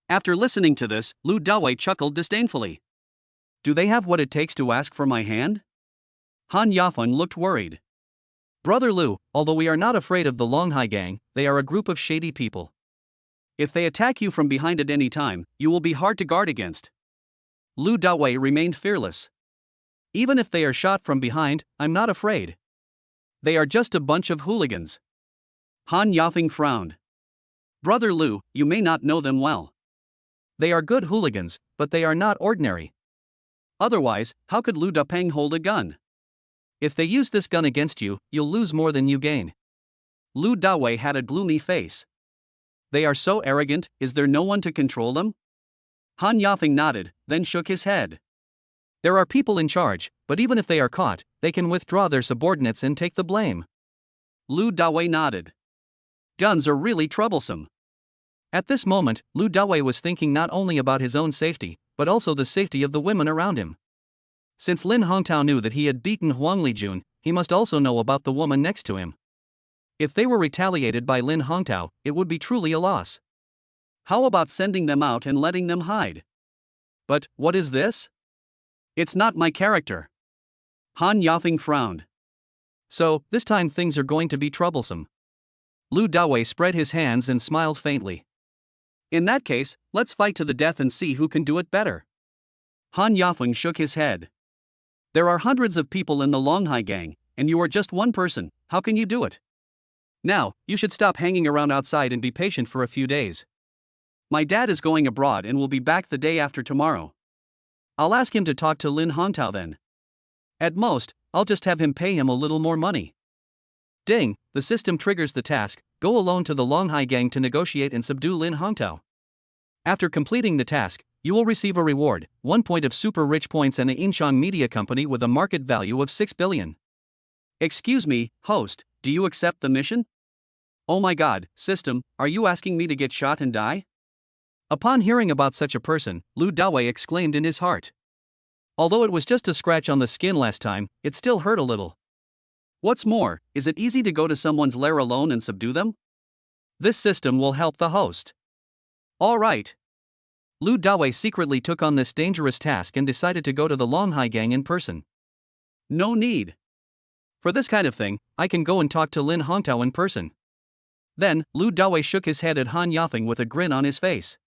After listening to this, Lu Dawei chuckled disdainfully. Do they have what it takes to ask for my hand? Han Yafeng looked worried. Brother Lu, although we are not afraid of the Longhai gang, they are a group of shady people. If they attack you from behind at any time, you will be hard to guard against. Lu Dawei remained fearless. Even if they are shot from behind, I'm not afraid. They are just a bunch of hooligans. Han Yafeng frowned. Brother Lu, you may not know them well. They are good hooligans, but they are not ordinary. Otherwise, how could Lu Dapeng hold a gun? If they use this gun against you, you'll lose more than you gain. Lu Dawei had a gloomy face. They are so arrogant, is there no one to control them? Han Yafeng nodded, then shook his head. There are people in charge, but even if they are caught, they can withdraw their subordinates and take the blame. Lu Dawei nodded. Guns are really troublesome. At this moment, Lu Dawei was thinking not only about his own safety, but also the safety of the women around him. Since Lin Hongtao knew that he had beaten Huang Lijun, he must also know about the woman next to him. If they were retaliated by Lin Hongtao, it would be truly a loss. How about sending them out and letting them hide? But, what is this? It's not my character. Han Yafeng frowned. So, this time things are going to be troublesome. Lu Dawei spread his hands and smiled faintly. In that case, let's fight to the death and see who can do it better. Han Yafeng shook his head. There are hundreds of people in the Longhai gang, and you are just one person, how can you do it? Now, you should stop hanging around outside and be patient for a few days. My dad is going abroad and will be back the day after tomorrow. I'll ask him to talk to Lin Hongtao then. At most, I'll just have him pay him a little more money. Ding, the system triggers the task, go alone to the Longhai gang to negotiate and subdue Lin Hongtao. After completing the task, you will receive a reward, 1 point of super rich points and a Incheon media company with a market value of 6 billion. Excuse me, host, do you accept the mission? Oh my god, system, are you asking me to get shot and die? Upon hearing about such a person, Lu Dawei exclaimed in his heart. Although it was just a scratch on the skin last time, it still hurt a little. What's more, is it easy to go to someone's lair alone and subdue them? This system will help the host. Alright. Lu Dawei secretly took on this dangerous task and decided to go to the Longhai gang in person. No need. For this kind of thing, I can go and talk to Lin Hongtao in person. Then, Lu Dawei shook his head at Han Yafeng with a grin on his face.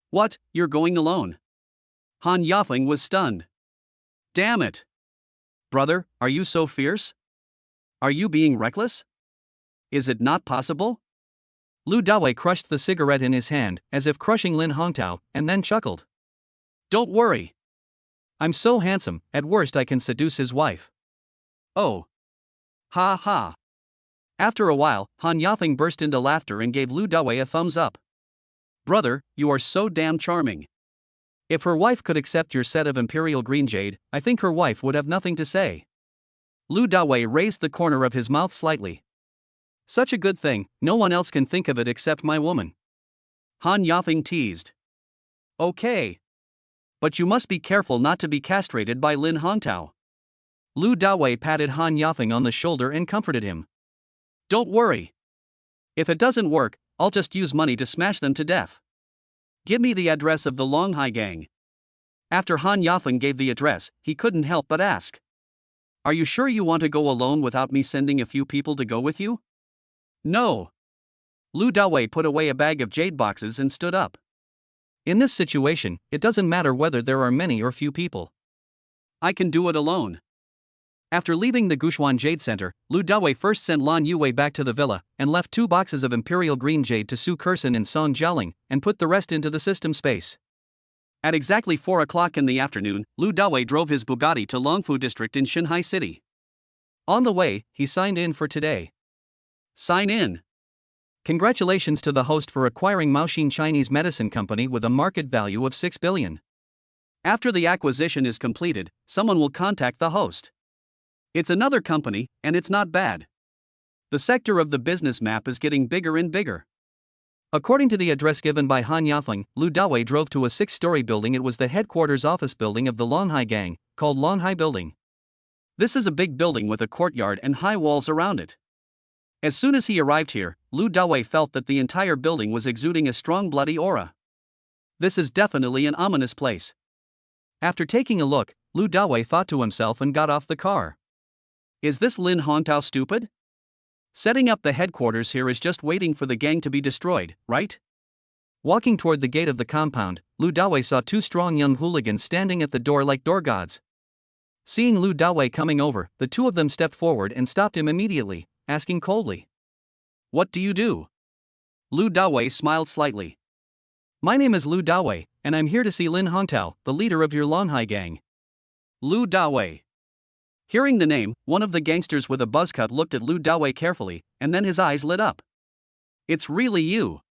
What, you're going alone? Han Yafeng was stunned. Damn it. Brother, are you so fierce? Are you being reckless? Is it not possible? Lu Dawei crushed the cigarette in his hand, as if crushing Lin Hongtao, and then chuckled. Don't worry. I'm so handsome, at worst I can seduce his wife. Oh. Ha ha. After a while, Han Yafeng burst into laughter and gave Lu Dawei a thumbs up. Brother, you are so damn charming. If her wife could accept your set of Imperial Green Jade, I think her wife would have nothing to say. Lu Dawei raised the corner of his mouth slightly. Such a good thing, no one else can think of it except my woman. Han Yafeng teased. Okay. But you must be careful not to be castrated by Lin Hongtao. Lu Dawei patted Han Yafeng on the shoulder and comforted him. Don't worry. If it doesn't work, I'll just use money to smash them to death. Give me the address of the Longhai gang. After Han Yafeng gave the address, he couldn't help but ask. Are you sure you want to go alone without me sending a few people to go with you? No. Lu Dawei put away a bag of jade boxes and stood up. In this situation, it doesn't matter whether there are many or few people. I can do it alone. After leaving the Guxuan Jade Center, Lu Dawei first sent Lan Yue back to the villa, and left 2 boxes of Imperial Green Jade to Su Kersen and Song Jialing, and put the rest into the system space. At exactly 4 o'clock in the afternoon, Lu Dawei drove his Bugatti to Longfu District in Xinhai City. On the way, he signed in for today. Sign in. Congratulations to the host for acquiring Maoxin Chinese Medicine Company with a market value of 6 billion. After the acquisition is completed, someone will contact the host. It's another company, and it's not bad. The sector of the business map is getting bigger and bigger. According to the address given by Han Yafeng, Lu Dawei drove to a 6-story building. It was the headquarters office building of the Longhai gang, called Longhai Building. This is a big building with a courtyard and high walls around it. As soon as he arrived here, Lu Dawei felt that the entire building was exuding a strong bloody aura. This is definitely an ominous place. After taking a look, Lu Dawei thought to himself and got off the car. Is this Lin Hongtao stupid? Setting up the headquarters here is just waiting for the gang to be destroyed, right? Walking toward the gate of the compound, Lu Dawei saw 2 strong young hooligans standing at the door like door gods. Seeing Lu Dawei coming over, the 2 of them stepped forward and stopped him immediately, asking coldly. What do you do? Lu Dawei smiled slightly. My name is Lu Dawei, and I'm here to see Lin Hongtao, the leader of your Longhai gang. Lu Dawei. Hearing the name, one of the gangsters with a buzzcut looked at Lu Dawei carefully, and then his eyes lit up. It's really you.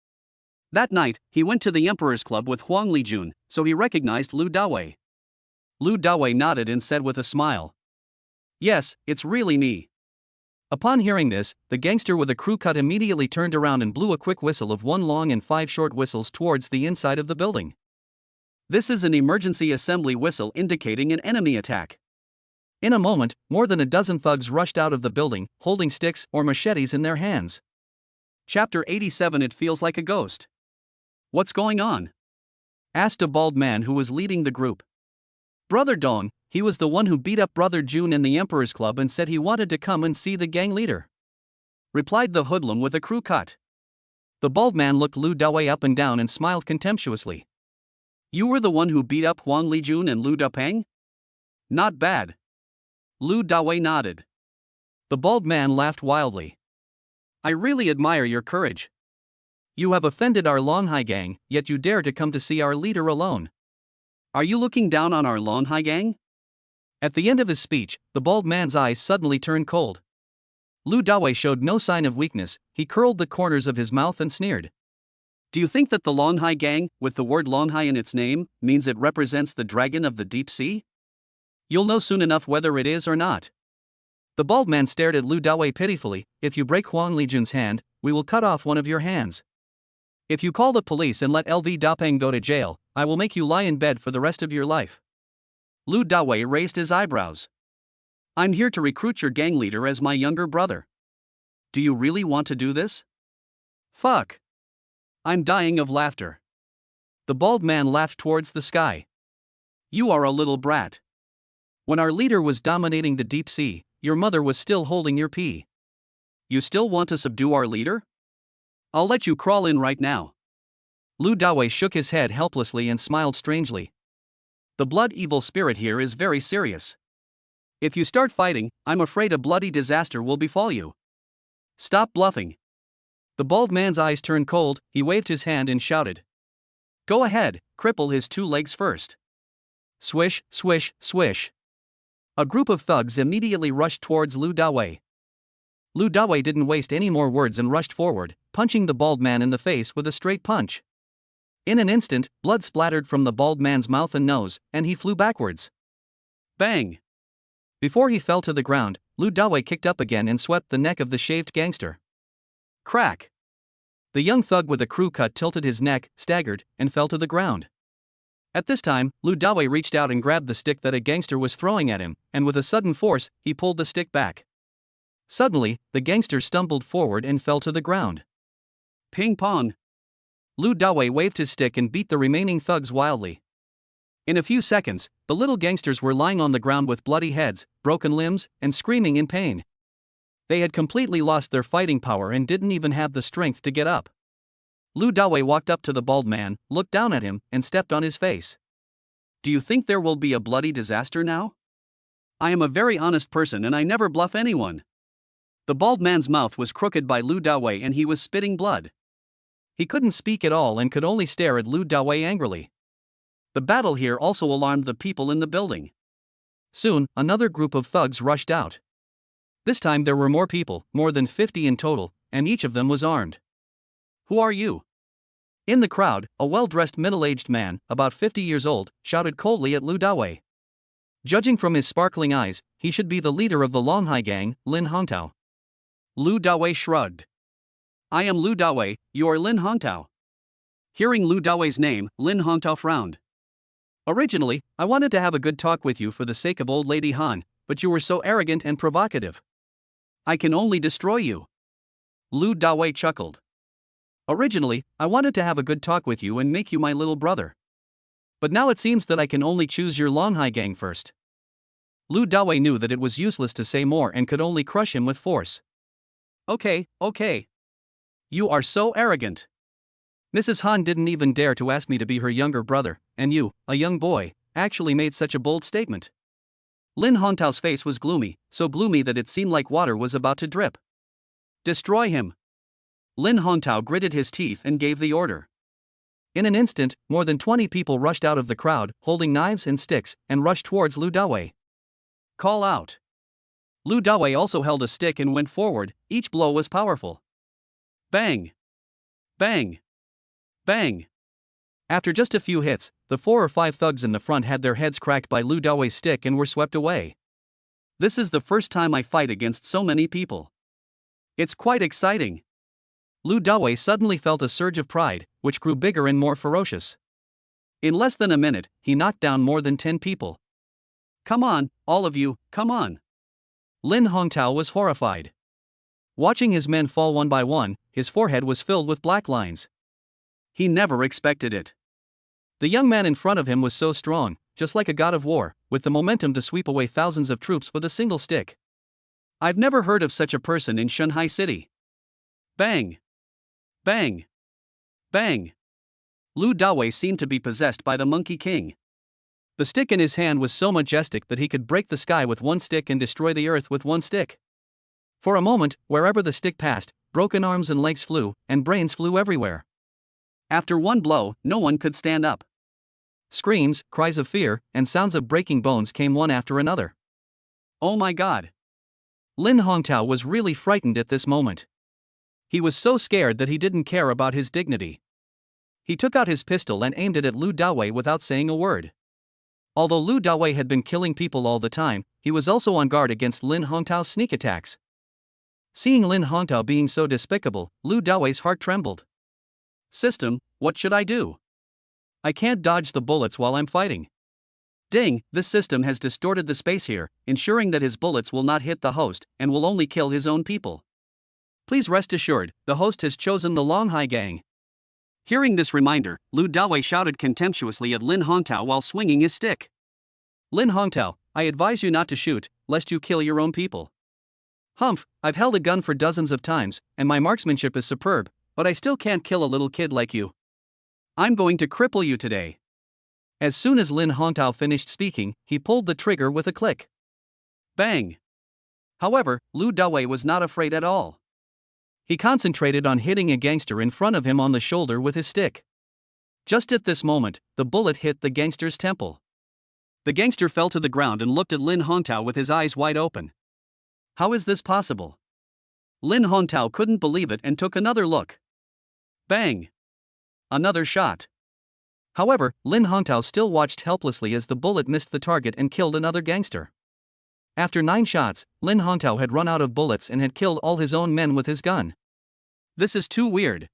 That night, he went to the Emperor's Club with Huang Lijun, so he recognized Lu Dawei. Lu Dawei nodded and said with a smile. Yes, it's really me. Upon hearing this, the gangster with a crew cut immediately turned around and blew a quick whistle of 1 long and 5 short whistles towards the inside of the building. This is an emergency assembly whistle indicating an enemy attack. In a moment, more than a dozen thugs rushed out of the building, holding sticks or machetes in their hands. Chapter 87. It feels like a ghost. What's going on? Asked a bald man who was leading the group. Brother Dong, he was the one who beat up Brother Jun in the Emperor's Club and said he wanted to come and see the gang leader. Replied the hoodlum with a crew cut. The bald man looked Lu Dawei up and down and smiled contemptuously. You were the one who beat up Huang Lijun and Lu Dapeng? Not bad. Lu Dawei nodded. The bald man laughed wildly. I really admire your courage. You have offended our Longhai gang, yet you dare to come to see our leader alone. Are you looking down on our Longhai gang? At the end of his speech, the bald man's eyes suddenly turned cold. Lu Dawei showed no sign of weakness, he curled the corners of his mouth and sneered. Do you think that the Longhai gang, with the word Longhai in its name, means it represents the dragon of the deep sea? You'll know soon enough whether it is or not. The bald man stared at Lu Dawei pitifully. If you break Huang Lijun's hand, we will cut off one of your hands. If you call the police and let LV Dapeng go to jail, I will make you lie in bed for the rest of your life. Lu Dawei raised his eyebrows. I'm here to recruit your gang leader as my younger brother. Do you really want to do this? Fuck. I'm dying of laughter. The bald man laughed towards the sky. You are a little brat. When our leader was dominating the deep sea, your mother was still holding your pee. You still want to subdue our leader? I'll let you crawl in right now. Lu Dawei shook his head helplessly and smiled strangely. The blood evil spirit here is very serious. If you start fighting, I'm afraid a bloody disaster will befall you. Stop bluffing. The bald man's eyes turned cold, he waved his hand and shouted. Go ahead, cripple his 2 legs first. Swish, swish, swish. A group of thugs immediately rushed towards Lu Dawei. Lu Dawei didn't waste any more words and rushed forward, punching the bald man in the face with a straight punch. In an instant, blood splattered from the bald man's mouth and nose, and he flew backwards. Bang! Before he fell to the ground, Lu Dawei kicked up again and swept the neck of the shaved gangster. Crack! The young thug with a crew cut tilted his neck, staggered, and fell to the ground. At this time, Lu Dawei reached out and grabbed the stick that a gangster was throwing at him, and with a sudden force, he pulled the stick back. Suddenly, the gangster stumbled forward and fell to the ground. Ping pong! Lu Dawei waved his stick and beat the remaining thugs wildly. In a few seconds, the little gangsters were lying on the ground with bloody heads, broken limbs, and screaming in pain. They had completely lost their fighting power and didn't even have the strength to get up. Lu Dawei walked up to the bald man, looked down at him, and stepped on his face. Do you think there will be a bloody disaster now? I am a very honest person and I never bluff anyone. The bald man's mouth was crooked by Lu Dawei and he was spitting blood. He couldn't speak at all and could only stare at Lu Dawei angrily. The battle here also alarmed the people in the building. Soon, another group of thugs rushed out. This time there were more people, more than 50 in total, and each of them was armed. Who are you? In the crowd, a well-dressed middle-aged man, about 50 years old, shouted coldly at Lu Dawei. Judging from his sparkling eyes, he should be the leader of the Longhai gang, Lin Hongtao. Lu Dawei shrugged. I am Lu Dawei, you are Lin Hongtao. Hearing Lu Dawei's name, Lin Hongtao frowned. Originally, I wanted to have a good talk with you for the sake of old lady Han, but you were so arrogant and provocative. I can only destroy you. Lu Dawei chuckled. Originally, I wanted to have a good talk with you and make you my little brother. But now it seems that I can only choose your Longhai gang first. Lu Dawei knew that it was useless to say more and could only crush him with force. Okay. You are so arrogant. Mrs. Han didn't even dare to ask me to be her younger brother, and you, a young boy, actually made such a bold statement. Lin Hongtao's face was gloomy, so gloomy that it seemed like water was about to drip. Destroy him. Lin Hongtao gritted his teeth and gave the order. In an instant, more than 20 people rushed out of the crowd, holding knives and sticks, and rushed towards Lu Dawei. Call out. Lu Dawei also held a stick and went forward, each blow was powerful. Bang! Bang! Bang! After just a few hits, the 4 or 5 thugs in the front had their heads cracked by Lu Dawei's stick and were swept away. This is the first time I fight against so many people. It's quite exciting. Lu Dawei suddenly felt a surge of pride, which grew bigger and more ferocious. In less than a minute, he knocked down more than 10 people. Come on, all of you, come on. Lin Hongtao was horrified. Watching his men fall one by one, his forehead was filled with black lines. He never expected it. The young man in front of him was so strong, just like a god of war, with the momentum to sweep away thousands of troops with a single stick. I've never heard of such a person in Shanghai City. Bang! Bang! Bang! Lu Dawei seemed to be possessed by the Monkey King. The stick in his hand was so majestic that he could break the sky with one stick and destroy the earth with one stick. For a moment, wherever the stick passed, broken arms and legs flew, and brains flew everywhere. After one blow, no one could stand up. Screams, cries of fear, and sounds of breaking bones came one after another. Oh my god! Lin Hongtao was really frightened at this moment. He was so scared that he didn't care about his dignity. He took out his pistol and aimed it at Lu Dawei without saying a word. Although Lu Dawei had been killing people all the time, he was also on guard against Lin Hongtao's sneak attacks. Seeing Lin Hongtao being so despicable, Lu Dawei's heart trembled. System, what should I do? I can't dodge the bullets while I'm fighting. Ding, this system has distorted the space here, ensuring that his bullets will not hit the host and will only kill his own people. Please rest assured, the host has chosen the Longhai gang. Hearing this reminder, Lu Dawei shouted contemptuously at Lin Hongtao while swinging his stick. Lin Hongtao, I advise you not to shoot, lest you kill your own people. Humph, I've held a gun for dozens of times, and my marksmanship is superb, but I still can't kill a little kid like you. I'm going to cripple you today. As soon as Lin Hongtao finished speaking, he pulled the trigger with a click. Bang! However, Lu Dawei was not afraid at all. He concentrated on hitting a gangster in front of him on the shoulder with his stick. Just at this moment, the bullet hit the gangster's temple. The gangster fell to the ground and looked at Lin Hongtao with his eyes wide open. How is this possible? Lin Hongtao couldn't believe it and took another look. Bang! Another shot. However, Lin Hongtao still watched helplessly as the bullet missed the target and killed another gangster. After 9 shots, Lin Hongtao had run out of bullets and had killed all his own men with his gun. This is too weird.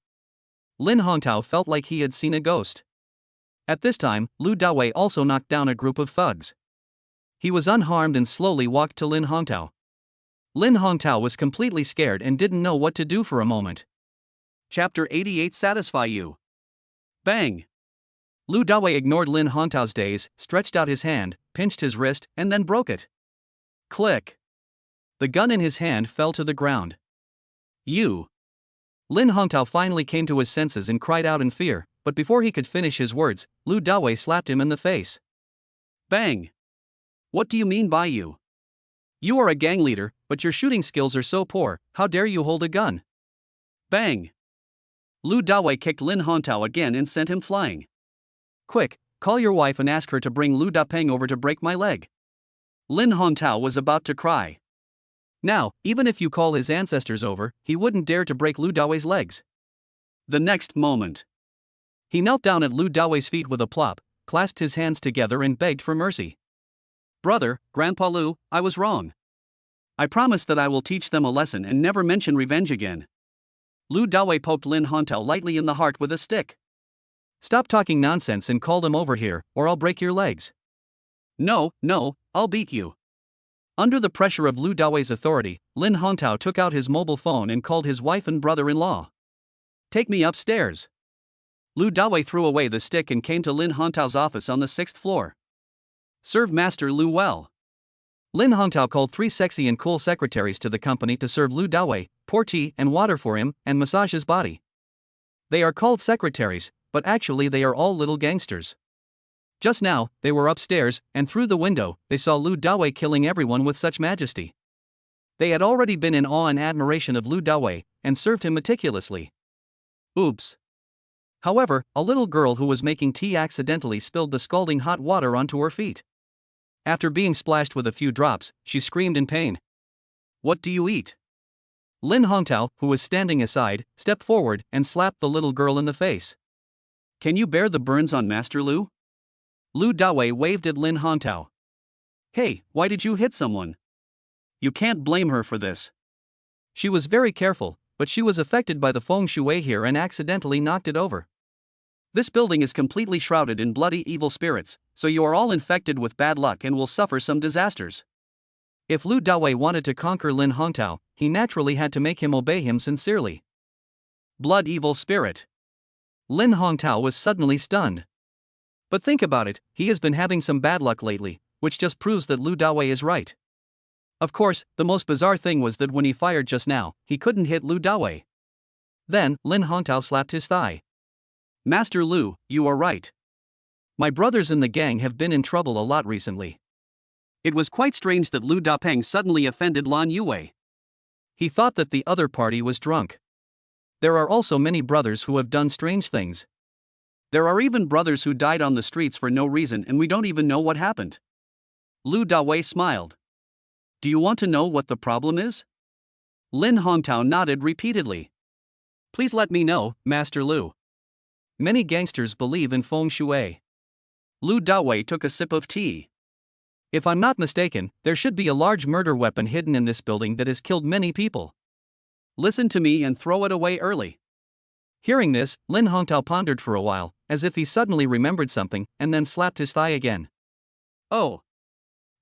Lin Hongtao felt like he had seen a ghost. At this time, Lu Dawei also knocked down a group of thugs. He was unharmed and slowly walked to Lin Hongtao. Lin Hongtao was completely scared and didn't know what to do for a moment. Chapter 88 Satisfy You. Bang! Lu Dawei ignored Lin Hongtao's daze, stretched out his hand, pinched his wrist, and then broke it. Click! The gun in his hand fell to the ground. You! Lin Hongtao finally came to his senses and cried out in fear, but before he could finish his words, Lu Dawei slapped him in the face. Bang! What do you mean by you? You are a gang leader, but your shooting skills are so poor, how dare you hold a gun? Bang! Lu Dawei kicked Lin Hongtao again and sent him flying. Quick, call your wife and ask her to bring Lu Dapeng over to break my leg. Lin Hongtao was about to cry. Now, even if you call his ancestors over, he wouldn't dare to break Lu Dawei's legs. The next moment, he knelt down at Lu Dawei's feet with a plop, clasped his hands together and begged for mercy. Brother, Grandpa Lu, I was wrong. I promise that I will teach them a lesson and never mention revenge again. Lu Dawei poked Lin Hongtao lightly in the heart with a stick. Stop talking nonsense and call them over here, or I'll break your legs. No, I'll beat you. Under the pressure of Lu Dawei's authority, Lin Hongtao took out his mobile phone and called his wife and brother-in-law. Take me upstairs. Lu Dawei threw away the stick and came to Lin Hongtao's office on the 6th floor. Serve Master Lu well. Lin Hongtao called 3 sexy and cool secretaries to the company to serve Lu Dawei, pour tea and water for him, and massage his body. They are called secretaries, but actually they are all little gangsters. Just now, they were upstairs, and through the window, they saw Lu Dawei killing everyone with such majesty. They had already been in awe and admiration of Lu Dawei, and served him meticulously. Oops. However, a little girl who was making tea accidentally spilled the scalding hot water onto her feet. After being splashed with a few drops, she screamed in pain. What do you eat? Lin Hongtao, who was standing aside, stepped forward and slapped the little girl in the face. Can you bear the burns on Master Lu? Lu Dawei waved at Lin Hongtao. Hey, why did you hit someone? You can't blame her for this. She was very careful, but she was affected by the feng shui here and accidentally knocked it over. This building is completely shrouded in bloody evil spirits, so you are all infected with bad luck and will suffer some disasters. If Lu Dawei wanted to conquer Lin Hongtao, he naturally had to make him obey him sincerely. Blood evil spirit. Lin Hongtao was suddenly stunned. But think about it, he has been having some bad luck lately, which just proves that Lu Dawei is right. Of course, the most bizarre thing was that when he fired just now, he couldn't hit Lu Dawei. Then, Lin Hongtao slapped his thigh. Master Lu, you are right. My brothers in the gang have been in trouble a lot recently. It was quite strange that Lu Dapeng suddenly offended Lan Yue. He thought that the other party was drunk. There are also many brothers who have done strange things. There are even brothers who died on the streets for no reason and we don't even know what happened. Lu Dawei smiled. Do you want to know what the problem is? Lin Hongtao nodded repeatedly. Please let me know, Master Lu. Many gangsters believe in feng shui. Lu Dawei took a sip of tea. If I'm not mistaken, there should be a large murder weapon hidden in this building that has killed many people. Listen to me and throw it away early. Hearing this, Lin Hongtao pondered for a while, as if he suddenly remembered something, and then slapped his thigh again. Oh!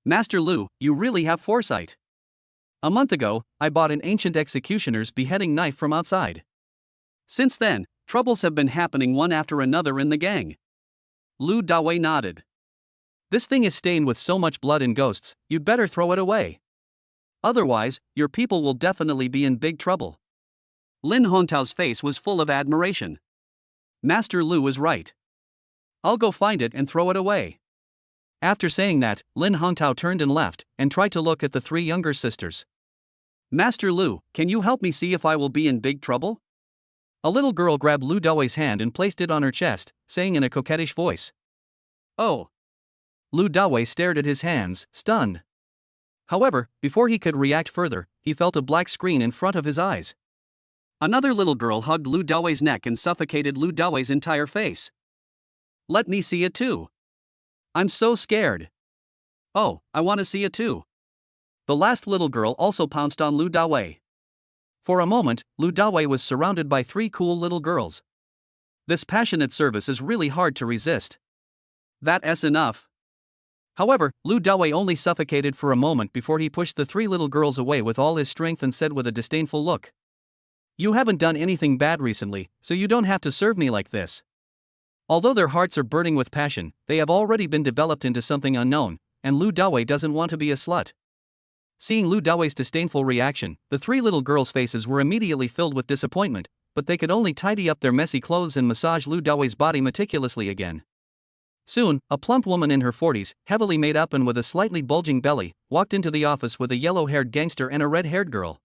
Master Lu, you really have foresight. A month ago, I bought an ancient executioner's beheading knife from outside. Since then, troubles have been happening one after another in the gang. Lu Dawei nodded. This thing is stained with so much blood and ghosts, you'd better throw it away. Otherwise, your people will definitely be in big trouble. Lin Hongtao's face was full of admiration. Master Lu is right. I'll go find it and throw it away. After saying that, Lin Hongtao turned and left, and tried to look at the three younger sisters. Master Lu, can you help me see if I will be in big trouble? A little girl grabbed Lu Dawei's hand and placed it on her chest, saying in a coquettish voice. Oh! Lu Dawei stared at his hands, stunned. However, before he could react further, he felt a black screen in front of his eyes. Another little girl hugged Lu Dawei's neck and suffocated Lu Dawei's entire face. Let me see it too. I'm so scared. Oh, I want to see it too. The last little girl also pounced on Lu Dawei. For a moment, Lu Dawei was surrounded by three cool little girls. This passionate service is really hard to resist. That's enough. However, Lu Dawei only suffocated for a moment before he pushed the three little girls away with all his strength and said with a disdainful look. You haven't done anything bad recently, so you don't have to serve me like this. Although their hearts are burning with passion, they have already been developed into something unknown, and Lu Dawei doesn't want to be a slut. Seeing Lu Dawei's disdainful reaction, the three little girls' faces were immediately filled with disappointment, but they could only tidy up their messy clothes and massage Lu Dawei's body meticulously again. Soon, a plump woman in her 40s, heavily made up and with a slightly bulging belly, walked into the office with a yellow-haired gangster and a red-haired girl.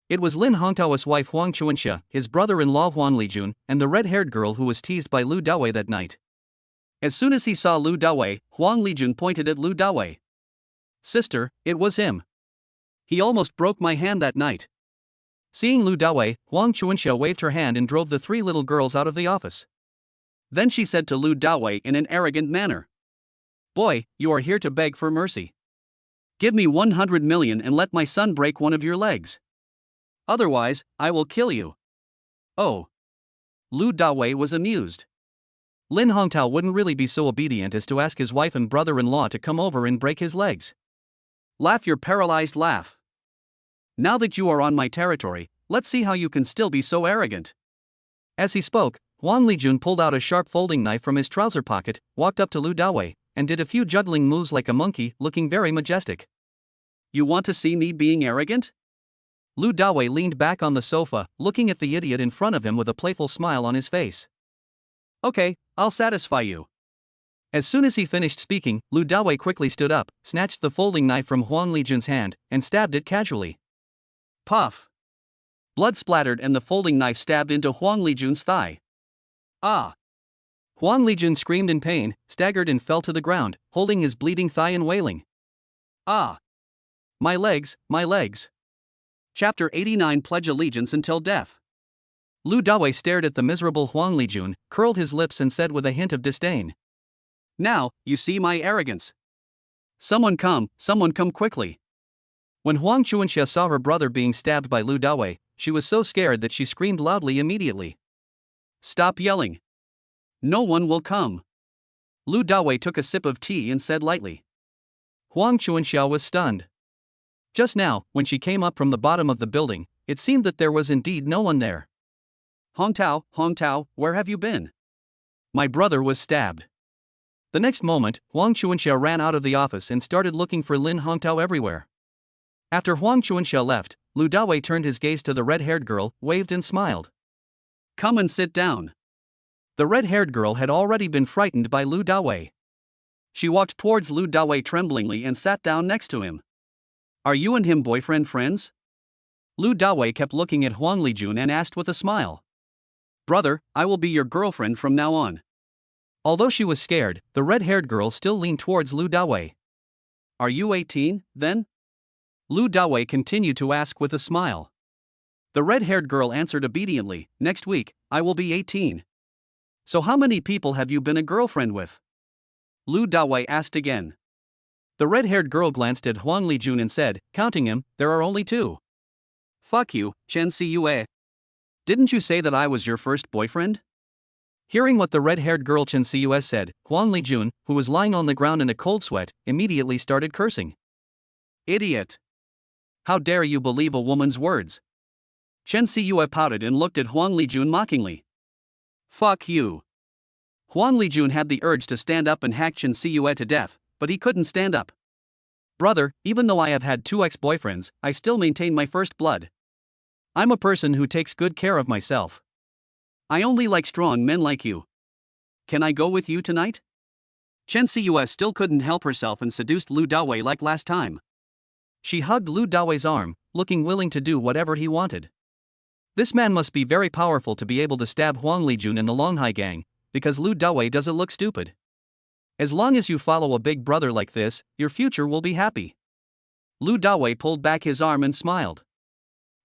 It was Lin Hongtao's wife Huang Chuanxia, his brother-in-law Huang Lijun, and the red-haired girl who was teased by Lu Dawei that night. As soon as he saw Lu Dawei, Huang Lijun pointed at Lu Dawei. Sister, it was him. He almost broke my hand that night. Seeing Lu Dawei, Huang Chuanxia waved her hand and drove the three little girls out of the office. Then she said to Lu Dawei in an arrogant manner. Boy, you are here to beg for mercy. Give me 100 million and let my son break one of your legs. Otherwise, I will kill you. Oh. Lu Dawei was amused. Lin Hongtao wouldn't really be so obedient as to ask his wife and brother-in-law to come over and break his legs. Laugh your paralyzed laugh. Now that you are on my territory, let's see how you can still be so arrogant. As he spoke, Huang Lijun pulled out a sharp folding knife from his trouser pocket, walked up to Lu Dawei, and did a few juggling moves like a monkey, looking very majestic. You want to see me being arrogant? Lu Dawei leaned back on the sofa, looking at the idiot in front of him with a playful smile on his face. Okay, I'll satisfy you. As soon as he finished speaking, Lu Dawei quickly stood up, snatched the folding knife from Huang Lijun's hand, and stabbed it casually. Puff! Blood splattered and the folding knife stabbed into Huang Lijun's thigh. Ah! Huang Lijun screamed in pain, staggered and fell to the ground, holding his bleeding thigh and wailing. Ah! My legs, my legs! Chapter 89 Pledge Allegiance Until Death. Lu Dawei stared at the miserable Huang Lijun, curled his lips and said with a hint of disdain. Now, you see my arrogance. Someone come quickly. When Huang Chuanxia saw her brother being stabbed by Lu Dawei, she was so scared that she screamed loudly immediately. Stop yelling. No one will come. Lu Dawei took a sip of tea and said lightly. Huang Chuanxia was stunned. Just now, when she came up from the bottom of the building, it seemed that there was indeed no one there. Hongtao, where have you been? My brother was stabbed. The next moment, Huang Chuanxia ran out of the office and started looking for Lin Hongtao everywhere. After Huang Chuanxia left, Lu Dawei turned his gaze to the red-haired girl, waved and smiled. Come and sit down. The red-haired girl had already been frightened by Lu Dawei. She walked towards Lu Dawei tremblingly and sat down next to him. Are you and him boyfriend friends? Lu Dawei kept looking at Huang Lijun and asked with a smile. Brother, I will be your girlfriend from now on. Although she was scared, the red-haired girl still leaned towards Lu Dawei. Are you 18, then? Lu Dawei continued to ask with a smile. The red-haired girl answered obediently, next week, I will be 18. So how many people have you been a girlfriend with? Lu Dawei asked again. The red-haired girl glanced at Huang Lijun and said, counting him, there are only 2. Fuck you, Chen Cue. Didn't you say that I was your first boyfriend? Hearing what the red-haired girl Chen Cue said, Huang Lijun, who was lying on the ground in a cold sweat, immediately started cursing. Idiot! How dare you believe a woman's words? Chen Cue pouted and looked at Huang Lijun mockingly. Fuck you. Huang Lijun had the urge to stand up and hack Chen Cue to death, but he couldn't stand up. Brother, even though I have had 2 ex-boyfriends, I still maintain my first blood. I'm a person who takes good care of myself. I only like strong men like you. Can I go with you tonight? Chen Cue still couldn't help herself and seduced Lu Dawei like last time. She hugged Lu Dawei's arm, looking willing to do whatever he wanted. This man must be very powerful to be able to stab Huang Lijun and the Longhai gang, because Lu Dawei doesn't look stupid. As long as you follow a big brother like this, your future will be happy. Lu Dawei pulled back his arm and smiled.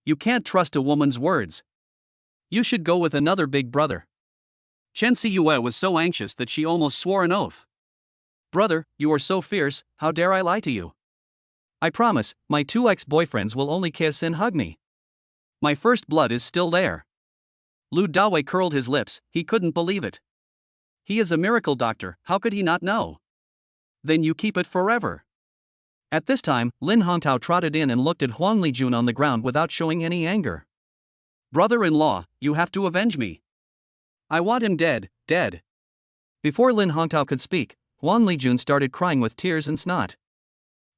You can't trust a woman's words. You should go with another big brother. Chen Cue was so anxious that she almost swore an oath. Brother, you are so fierce, how dare I lie to you? I promise, my 2 ex-boyfriends will only kiss and hug me. My first blood is still there. Lu Dawei curled his lips, he couldn't believe it. He is a miracle doctor, how could he not know? Then you keep it forever. At this time, Lin Hongtao trotted in and looked at Huang Lijun on the ground without showing any anger. Brother-in-law, you have to avenge me. I want him dead, dead. Before Lin Hongtao could speak, Huang Lijun started crying with tears and snot.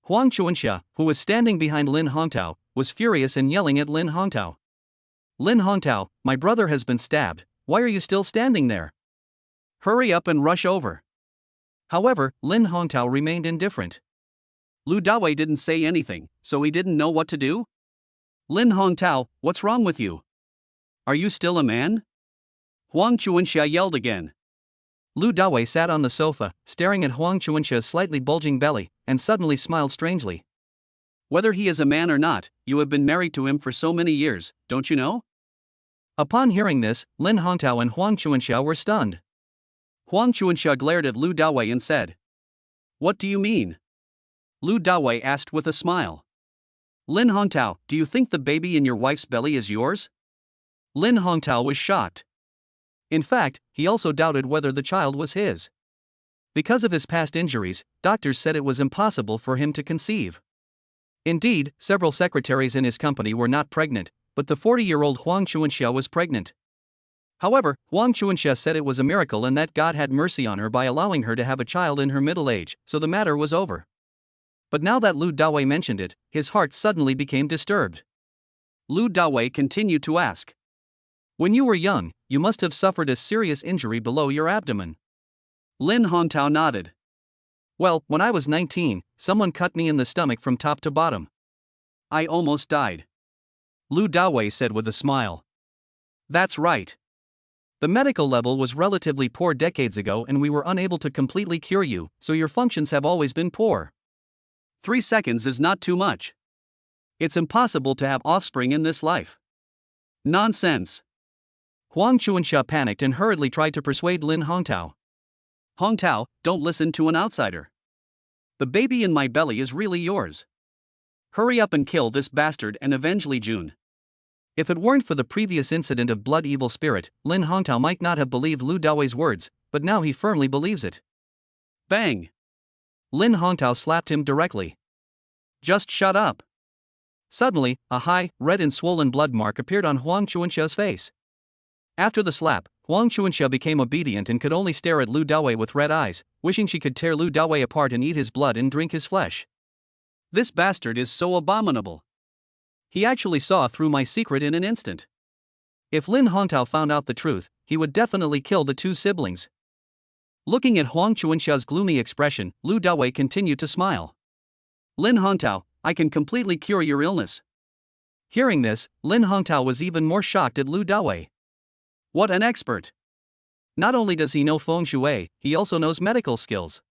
Huang Chuanxia, who was standing behind Lin Hongtao, was furious and yelling at Lin Hongtao. Lin Hongtao, my brother has been stabbed, why are you still standing there? Hurry up and rush over. However, Lin Hongtao remained indifferent. Lu Dawei didn't say anything, so he didn't know what to do? Lin Hongtao, what's wrong with you? Are you still a man? Huang Chuanxia yelled again. Lu Dawei sat on the sofa, staring at Huang Chuanxia's slightly bulging belly, and suddenly smiled strangely. Whether he is a man or not, you have been married to him for so many years, don't you know? Upon hearing this, Lin Hongtao and Huang Chuanxia were stunned. Huang Chuanxia glared at Lu Dawei and said, What do you mean? Lu Dawei asked with a smile. Lin Hongtao, do you think the baby in your wife's belly is yours? Lin Hongtao was shocked. In fact, he also doubted whether the child was his. Because of his past injuries, doctors said it was impossible for him to conceive. Indeed, several secretaries in his company were not pregnant, but the 40-year-old Huang Chuanxia was pregnant. However, Huang Chuanxia said it was a miracle and that God had mercy on her by allowing her to have a child in her middle age, so the matter was over. But now that Lu Dawei mentioned it, his heart suddenly became disturbed. Lu Dawei continued to ask. When you were young, you must have suffered a serious injury below your abdomen. Lin Hongtao nodded. Well, when I was 19, someone cut me in the stomach from top to bottom. I almost died. Lu Dawei said with a smile. That's right. The medical level was relatively poor decades ago and we were unable to completely cure you, so your functions have always been poor. 3 seconds is not too much. It's impossible to have offspring in this life. Nonsense. Huang Chuanxia panicked and hurriedly tried to persuade Lin Hongtao. Hongtao, don't listen to an outsider. The baby in my belly is really yours. Hurry up and kill this bastard and avenge Li Jun. If it weren't for the previous incident of blood evil spirit, Lin Hongtao might not have believed Lu Dawei's words, but now he firmly believes it. Bang! Lin Hongtao slapped him directly. Just shut up. Suddenly, a high, red and swollen blood mark appeared on Huang Chuanxia's face. After the slap, Huang Chuanxia became obedient and could only stare at Lu Dawei with red eyes, wishing she could tear Lu Dawei apart and eat his blood and drink his flesh. This bastard is so abominable. He actually saw through my secret in an instant. If Lin Hongtao found out the truth, he would definitely kill the 2 siblings. Looking at Huang Chuanxia's gloomy expression, Lu Dawei continued to smile. Lin Hongtao, I can completely cure your illness. Hearing this, Lin Hongtao was even more shocked at Lu Dawei. What an expert! Not only does he know feng shui, he also knows medical skills.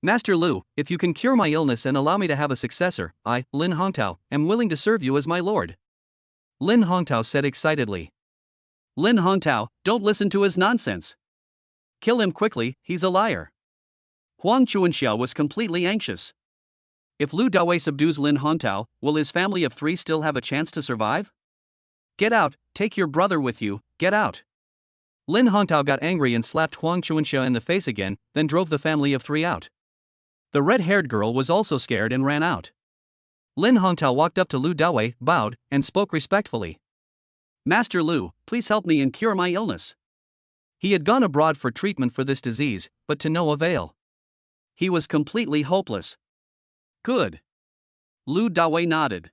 Master Lu, if you can cure my illness and allow me to have a successor, I, Lin Hongtao, am willing to serve you as my lord. Lin Hongtao said excitedly. Lin Hongtao, don't listen to his nonsense. Kill him quickly, he's a liar. Huang Chuanxiao was completely anxious. If Lu Dawei subdues Lin Hongtao, will his family of 3 still have a chance to survive? Get out, take your brother with you, get out. Lin Hongtao got angry and slapped Huang Chuanxia in the face again, then drove the family of 3 out. The red-haired girl was also scared and ran out. Lin Hongtao walked up to Lu Dawei, bowed, and spoke respectfully. Master Lu, please help me and cure my illness. He had gone abroad for treatment for this disease, but to no avail. He was completely hopeless. Good. Lu Dawei nodded.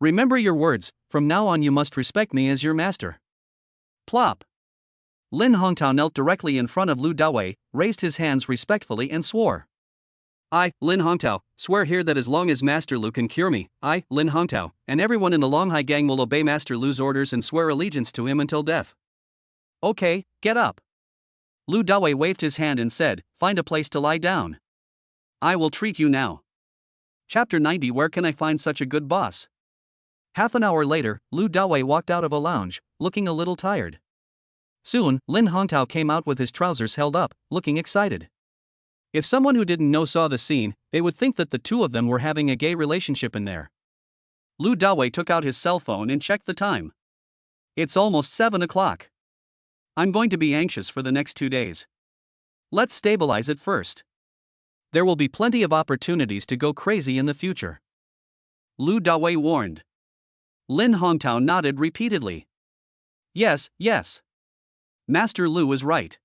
Remember your words, from now on you must respect me as your master. Plop. Lin Hongtao knelt directly in front of Lu Dawei, raised his hands respectfully and swore. I, Lin Hongtao, swear here that as long as Master Lu can cure me, I, Lin Hongtao, and everyone in the Longhai gang will obey Master Lu's orders and swear allegiance to him until death. Okay, get up. Lu Dawei waved his hand and said, find a place to lie down. I will treat you now. Chapter 90. Where can I find such a good boss? Half an hour later, Lu Dawei walked out of a lounge, looking a little tired. Soon, Lin Hongtao came out with his trousers held up, looking excited. If someone who didn't know saw the scene, they would think that the two of them were having a gay relationship in there. Lu Dawei took out his cell phone and checked the time. It's almost 7 o'clock. I'm going to be anxious for the next 2 days. Let's stabilize it first. There will be plenty of opportunities to go crazy in the future. Lu Dawei warned. Lin Hongtao nodded repeatedly. Yes, yes. Master Lu is right.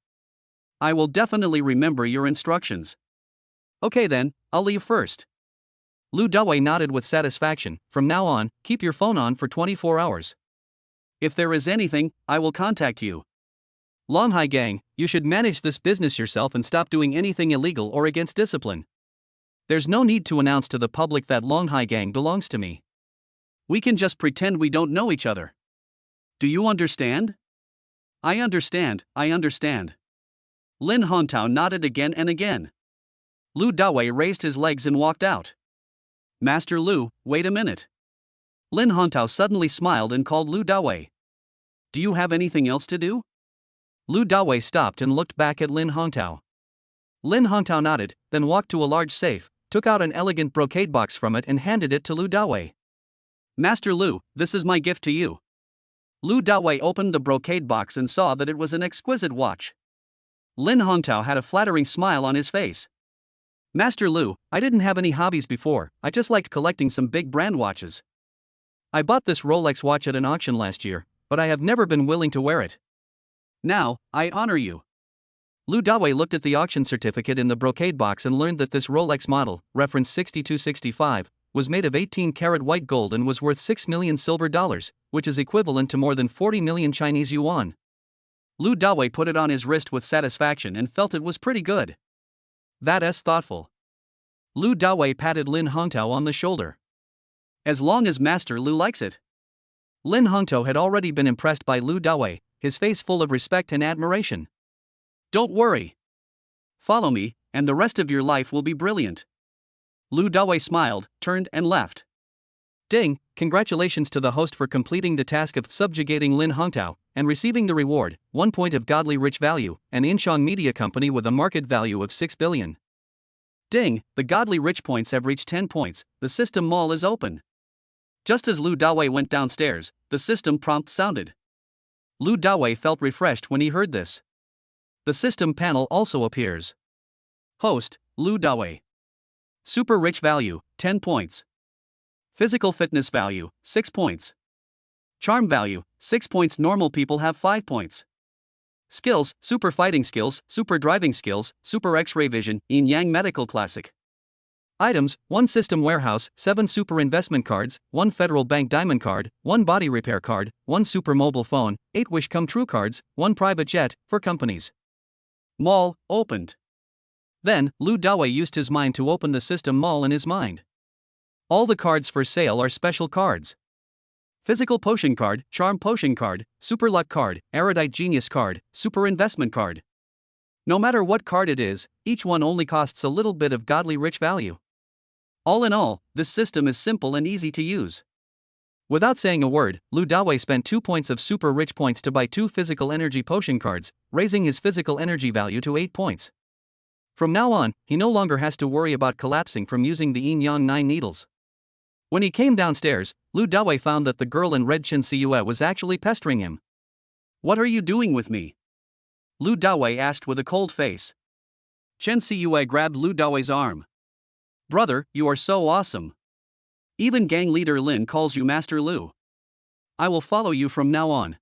I will definitely remember your instructions. Okay then, I'll leave first. Lu Dawei nodded with satisfaction. From now on, keep your phone on for 24 hours. If there is anything, I will contact you. Longhai gang, you should manage this business yourself and stop doing anything illegal or against discipline. There's no need to announce to the public that Longhai gang belongs to me. We can just pretend we don't know each other. Do you understand? I understand, I understand. Lin Hongtao nodded again and again. Lu Dawei raised his legs and walked out. Master Lu, wait a minute. Lin Hongtao suddenly smiled and called Lu Dawei. Do you have anything else to do? Lu Dawei stopped and looked back at Lin Hongtao. Lin Hongtao nodded, then walked to a large safe, took out an elegant brocade box from it and handed it to Lu Dawei. Master Lu, this is my gift to you. Lu Dawei opened the brocade box and saw that it was an exquisite watch. Lin Hongtao had a flattering smile on his face. Master Lu, I didn't have any hobbies before, I just liked collecting some big brand watches. I bought this Rolex watch at an auction last year, but I have never been willing to wear it. Now, I honor you. Lu Dawei looked at the auction certificate in the brocade box and learned that this Rolex model, reference 6265, was made of 18-karat white gold and was worth 6 million silver dollars, which is equivalent to more than 40 million Chinese yuan. Lu Dawei put it on his wrist with satisfaction and felt it was pretty good. That's thoughtful. Lu Dawei patted Lin Hongtao on the shoulder. As long as Master Lu likes it. Lin Hongtao had already been impressed by Lu Dawei, his face full of respect and admiration. Don't worry. Follow me, and the rest of your life will be brilliant. Lu Dawei smiled, turned and left. Ding, congratulations to the host for completing the task of subjugating Lin Hongtao and receiving the reward, 1 point of godly rich value, an Inchong Media Company with a market value of 6 billion. Ding, the godly rich points have reached 10 points, the system mall is open. Just as Lu Dawei went downstairs, the system prompt sounded. Lu Dawei felt refreshed when he heard this. The system panel also appears. Host, Lu Dawei. Super rich value, 10 points. Physical fitness value, 6 points. Charm value, 6 points. Normal people have 5 points. Skills, super fighting skills, super driving skills, super x-ray vision, yin-yang medical classic. Items, 1 system warehouse, 7 super investment cards, 1 federal bank diamond card, 1 body repair card, 1 super mobile phone, 8 wish come true cards, 1 private jet, for companies. Mall, opened. Then, Lu Dawei used his mind to open the system mall in his mind. All the cards for sale are special cards. Physical Potion Card, Charm Potion Card, Super Luck Card, Erudite Genius Card, Super Investment Card. No matter what card it is, each one only costs a little bit of godly rich value. All in all, this system is simple and easy to use. Without saying a word, Lu Dawei spent 2 points of super rich points to buy 2 physical energy potion cards, raising his physical energy value to 8 points. From now on, he no longer has to worry about collapsing from using the Yin Yang 9 needles. When he came downstairs, Lu Dawei found that the girl in red Chen Siyue was actually pestering him. "What are you doing with me?" Lu Dawei asked with a cold face. Chen Siyue grabbed Lu Dawei's arm. "Brother, you are so awesome. Even gang leader Lin calls you Master Lu. I will follow you from now on.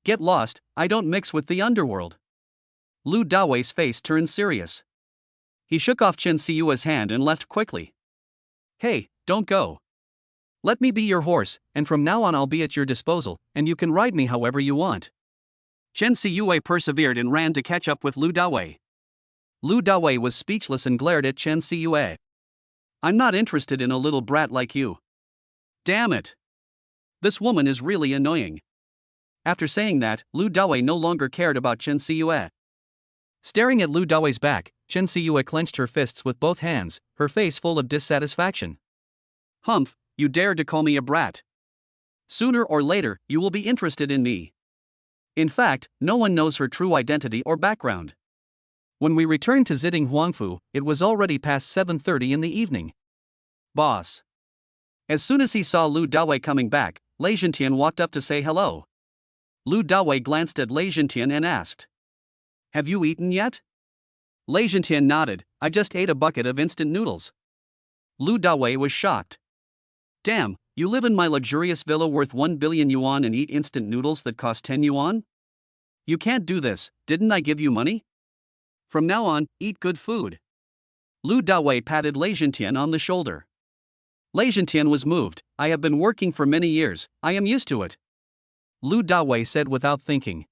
Get lost, I don't mix with the underworld." Lu Dawei's face turned serious. He shook off Chen Siyue's hand and left quickly. "Hey, don't go. Let me be your horse, and from now on I'll be at your disposal, and you can ride me however you want." Chen Siyue persevered and ran to catch up with Lu Dawei. Lu Dawei was speechless and glared at Chen Siyue. "I'm not interested in a little brat like you. Damn it. This woman is really annoying." After saying that, Lu Dawei no longer cared about Chen Siyue. Staring at Lu Dawei's back, Chen Siyue clenched her fists with both hands, her face full of dissatisfaction. "Humph, you dared to call me a brat. Sooner or later, you will be interested in me." In fact, no one knows her true identity or background. When we returned to Ziding Huangfu, it was already past 7:30 in the evening. "Boss." As soon as he saw Lu Dawei coming back, Lei Zhentian walked up to say hello. Lu Dawei glanced at Lei Zhentian and asked, "Have you eaten yet?" Lei Zhentian nodded. "I just ate a bucket of instant noodles." Lu Dawei was shocked. "Damn, you live in my luxurious villa worth 1 billion yuan and eat instant noodles that cost 10 yuan? You can't do this, didn't I give you money? From now on, eat good food." Lu Dawei patted Lei Zhentian on the shoulder. Lei Zhentian was moved. "I have been working for many years, I am used to it." Lu Dawei said without thinking.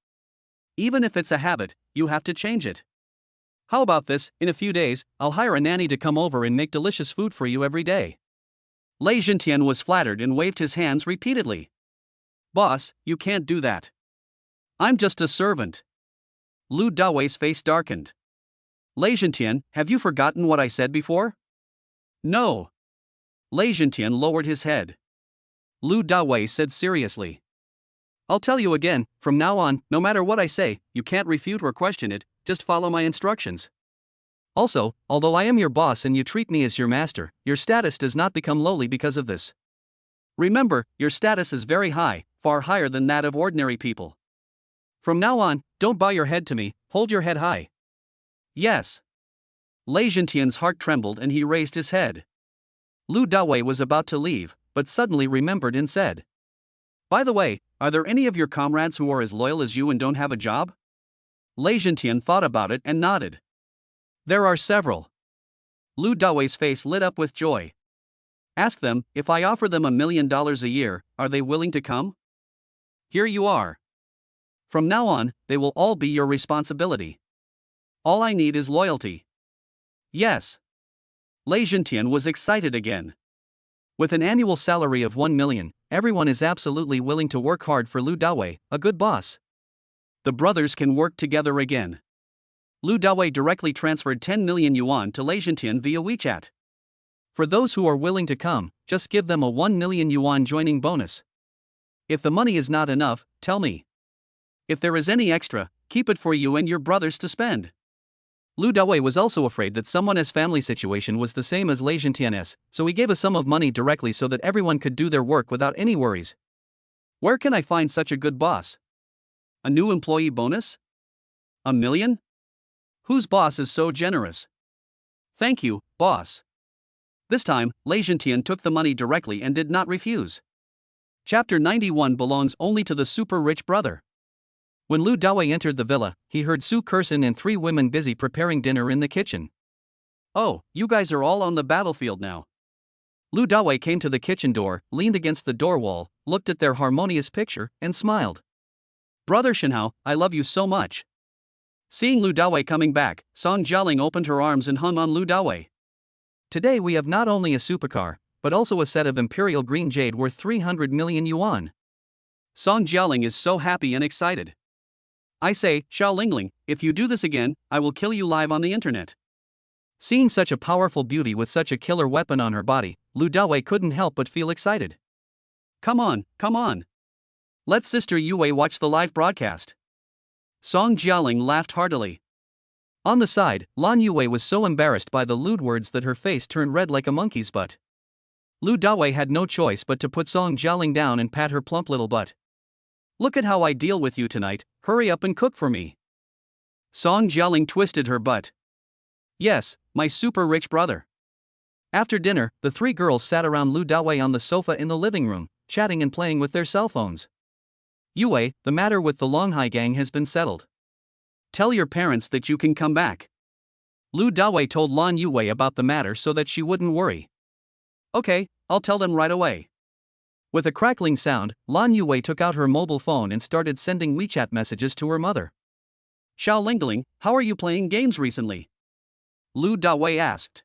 "Even if it's a habit, you have to change it. How about this, in a few days, I'll hire a nanny to come over and make delicious food for you every day." Lei Zhentian was flattered and waved his hands repeatedly. "Boss, you can't do that. I'm just a servant." Lu Dawei's face darkened. "Lei Zhentian, have you forgotten what I said before?" "No." Lei Zhentian lowered his head. Lu Dawei said seriously. "I'll tell you again, from now on, no matter what I say, you can't refute or question it, just follow my instructions. Also, although I am your boss and you treat me as your master, your status does not become lowly because of this. Remember, your status is very high, far higher than that of ordinary people. From now on, don't bow your head to me, hold your head high." "Yes." Lei Zhentian's heart trembled and he raised his head. Lu Dawei was about to leave, but suddenly remembered and said, "By the way, are there any of your comrades who are as loyal as you and don't have a job?" Lei Zhentian thought about it and nodded. "There are several." Lu Dawei's face lit up with joy. "Ask them, if I offer them $1 million a year, are they willing to come? Here you are. From now on, they will all be your responsibility. All I need is loyalty." "Yes." Lei Zhentian was excited again. With an annual salary of 1 million, everyone is absolutely willing to work hard for Lu Dawei, a good boss. The brothers can work together again. Lu Dawei directly transferred 10 million yuan to Lei Zhentian via WeChat. For those who are willing to come, just give them a 1 million yuan joining bonus. If the money is not enough, tell me. If there is any extra, keep it for you and your brothers to spend. Lu Dawei was also afraid that someone's family situation was the same as Lei Zhentian's, so he gave a sum of money directly so that everyone could do their work without any worries. Where can I find such a good boss? A new employee bonus? 1 million? Whose boss is so generous? Thank you, boss. This time, Lei Zhentian took the money directly and did not refuse. Chapter 91 belongs only to the super rich brother. When Lu Dawei entered the villa, he heard Su Kersin and 3 women busy preparing dinner in the kitchen. "Oh, you guys are all on the battlefield now." Lu Dawei came to the kitchen door, leaned against the door wall, looked at their harmonious picture, and smiled. "Brother Shenhao, I love you so much." Seeing Lu Dawei coming back, Song Jialing opened her arms and hung on Lu Dawei. "Today we have not only a supercar, but also a set of imperial green jade worth 300 million yuan. Song Jialing is so happy and excited. I say, Xiao Lingling, if you do this again, I will kill you live on the internet. Seeing such a powerful beauty with such a killer weapon on her body, Lu Dawei couldn't help but feel excited. Come on, come on. Let Sister Yue watch the live broadcast. Song Jialing laughed heartily. On the side, Lan Yue was so embarrassed by the lewd words that her face turned red like a monkey's butt. Lu Dawei had no choice but to put Song Jialing down and pat her plump little butt. Look at how I deal with you tonight, hurry up and cook for me. Song Jialing twisted her butt. Yes, my super rich brother. After dinner, the three girls sat around Lu Dawei on the sofa in the living room, chatting and playing with their cell phones. Yue, the matter with the Longhai gang has been settled. Tell your parents that you can come back. Lu Dawei told Lan Yue about the matter so that she wouldn't worry. Okay, I'll tell them right away. With a crackling sound, Lan Yue took out her mobile phone and started sending WeChat messages to her mother. Xiao Lingling, how are you playing games recently? Lu Dawei asked.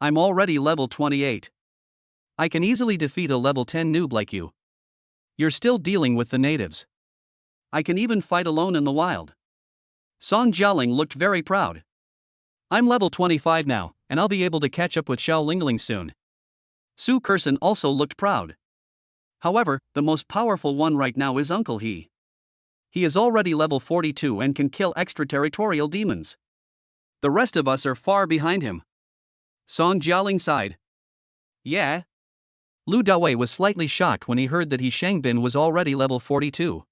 I'm already level 28. I can easily defeat a level 10 noob like you. You're still dealing with the natives. I can even fight alone in the wild. Song Jialing looked very proud. I'm level 25 now, and I'll be able to catch up with Xiao Lingling soon. Su Kerson also looked proud. However, the most powerful one right now is Uncle He. He is already level 42 and can kill extraterritorial demons. The rest of us are far behind him. Song Jialing sighed. Yeah. Lu Dawei was slightly shocked when he heard that He Shangbin was already level 42.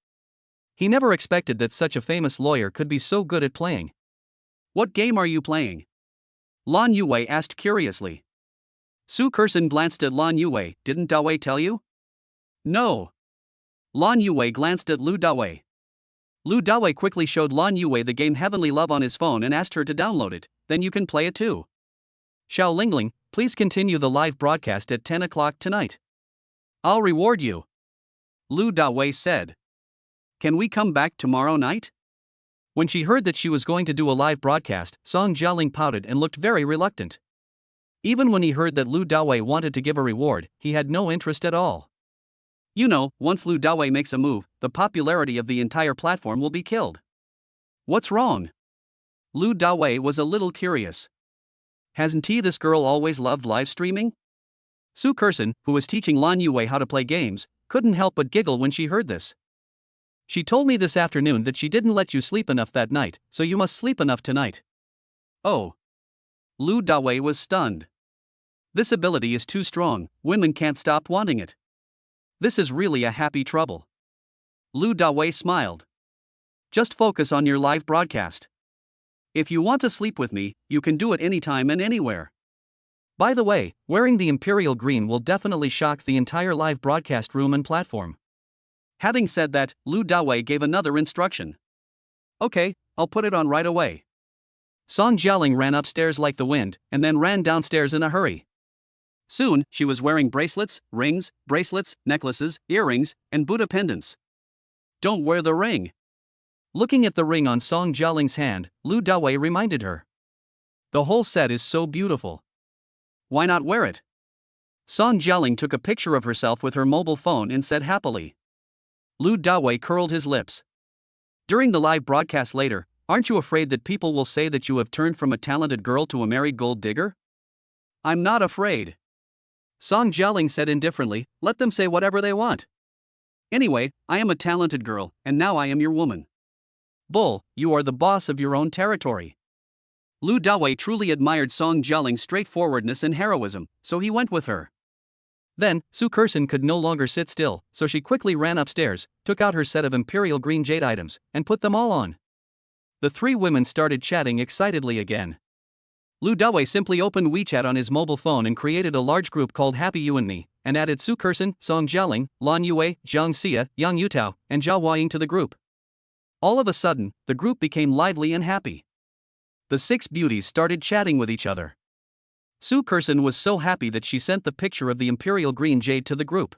He never expected that such a famous lawyer could be so good at playing. What game are you playing? Lan Yue asked curiously. Su Kerson glanced at Lan Yue. Didn't Dawei tell you? No. Lan Yue glanced at Lu Dawei. Lu Dawei quickly showed Lan Yue the game Heavenly Love on his phone and asked her to download it, then you can play it too. Xiao Lingling, please continue the live broadcast at 10 o'clock tonight. I'll reward you. Lu Dawei said. Can we come back tomorrow night? When she heard that she was going to do a live broadcast, Song Jialing pouted and looked very reluctant. Even when he heard that Lu Dawei wanted to give a reward, he had no interest at all. You know, once Lu Dawei makes a move, the popularity of the entire platform will be killed. What's wrong? Lu Dawei was a little curious. Hasn't this girl always loved live streaming? Su Kerson, who was teaching Lan Yue how to play games, couldn't help but giggle when she heard this. She told me this afternoon that she didn't let you sleep enough that night, so you must sleep enough tonight. Oh. Lu Dawei was stunned. This ability is too strong, women can't stop wanting it. This is really a happy trouble. Lu Dawei smiled. Just focus on your live broadcast. If you want to sleep with me, you can do it anytime and anywhere. By the way, wearing the Imperial Green will definitely shock the entire live broadcast room and platform. Having said that, Lu Dawei gave another instruction. Okay, I'll put it on right away. Song Jialing ran upstairs like the wind, and then ran downstairs in a hurry. Soon, she was wearing bracelets, rings, bracelets, necklaces, earrings, and Buddha pendants. Don't wear the ring. Looking at the ring on Song Jialing's hand, Lu Dawei reminded her. The whole set is so beautiful. Why not wear it? Song Jialing took a picture of herself with her mobile phone and said happily. Lu Dawei curled his lips. During the live broadcast later, aren't you afraid that people will say that you have turned from a talented girl to a married gold digger? I'm not afraid. Song Jialing said indifferently, let them say whatever they want. Anyway, I am a talented girl, and now I am your woman. Bull, you are the boss of your own territory. Lu Dawei truly admired Song Jialing's straightforwardness and heroism, so he went with her. Then, Su Kerson could no longer sit still, so she quickly ran upstairs, took out her set of Imperial Green Jade items, and put them all on. The three women started chatting excitedly again. Lu Dawei simply opened WeChat on his mobile phone and created a large group called Happy You and Me, and added Su Kerson, Song Jialing, Lan Yue, Zhang Xia, Yang Yutao, and Zhao Huaying to the group. All of a sudden, the group became lively and happy. The six beauties started chatting with each other. Su Kerson was so happy that she sent the picture of the Imperial Green Jade to the group.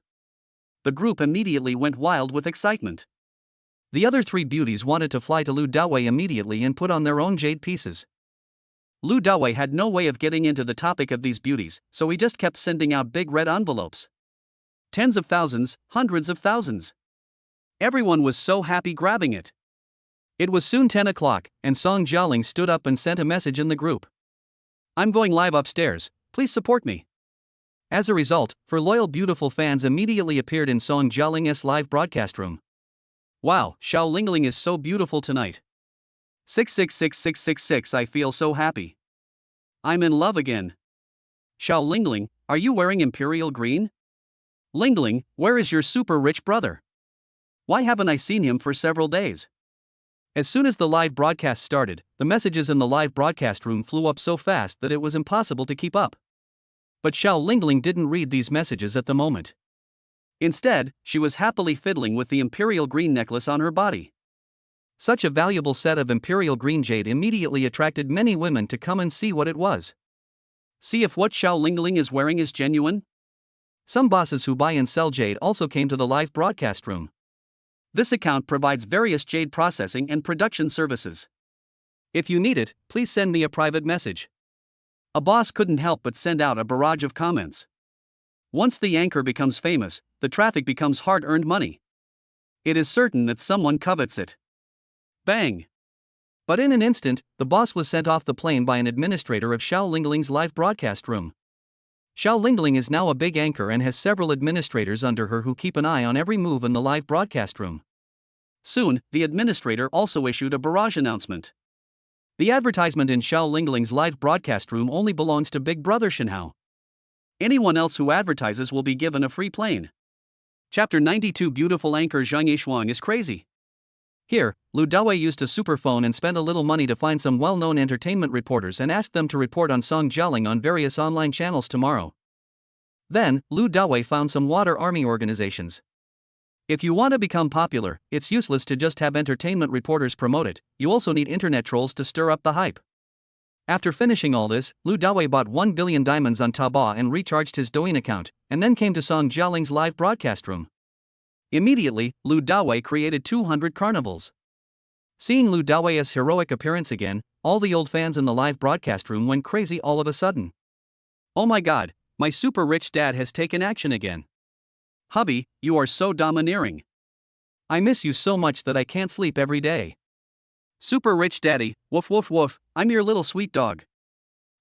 The group immediately went wild with excitement. The other three beauties wanted to fly to Lu Dawei immediately and put on their own jade pieces. Lu Dawei had no way of getting into the topic of these beauties, so he just kept sending out big red envelopes. Tens of thousands, hundreds of thousands. Everyone was so happy grabbing it. It was soon 10 o'clock, and Song Jialing stood up and sent a message in the group. "I'm going live upstairs, please support me." As a result, for loyal beautiful fans immediately appeared in Song Jialing's live broadcast room. "Wow, Xiao Lingling is so beautiful tonight. 666666, I feel so happy. I'm in love again. Xiao Lingling, are you wearing imperial green? Lingling, where is your super rich brother? Why haven't I seen him for several days?" As soon as the live broadcast started, the messages in the live broadcast room flew up so fast that it was impossible to keep up. But Xiao Lingling didn't read these messages at the moment. Instead, she was happily fiddling with the imperial green necklace on her body. Such a valuable set of imperial green jade immediately attracted many women to come and see what it was. See if what Xiao Lingling is wearing is genuine? Some bosses who buy and sell jade also came to the live broadcast room. This account provides various jade processing and production services. If you need it, please send me a private message. A boss couldn't help but send out a barrage of comments. Once the anchor becomes famous, the traffic becomes hard-earned money. It is certain that someone covets it. Bang! But in an instant, the boss was sent off the plane by an administrator of Xiao Lingling's live broadcast room. Xiao Lingling is now a big anchor and has several administrators under her who keep an eye on every move in the live broadcast room. Soon, the administrator also issued a barrage announcement. The advertisement in Xiao Lingling's live broadcast room only belongs to Big Brother Shenhao. Anyone else who advertises will be given a free plane. Chapter 92. Beautiful anchor Zhang Yishuang is crazy. Here, Lu Dawei used a superphone and spent a little money to find some well-known entertainment reporters and asked them to report on Song Jialing on various online channels tomorrow. Then, Lu Dawei found some water army organizations. If you want to become popular, it's useless to just have entertainment reporters promote it, you also need internet trolls to stir up the hype. After finishing all this, Lu Dawei bought 1 billion diamonds on Taobao and recharged his Douyin account, and then came to Song Jialing's live broadcast room. Immediately, Lu Dawei created 200 carnivals. Seeing Lu Dawei's heroic appearance again, all the old fans in the live broadcast room went crazy all of a sudden. "Oh my god, my super rich dad has taken action again. Hubby, you are so domineering. I miss you so much that I can't sleep every day. Super rich daddy, woof woof woof, I'm your little sweet dog."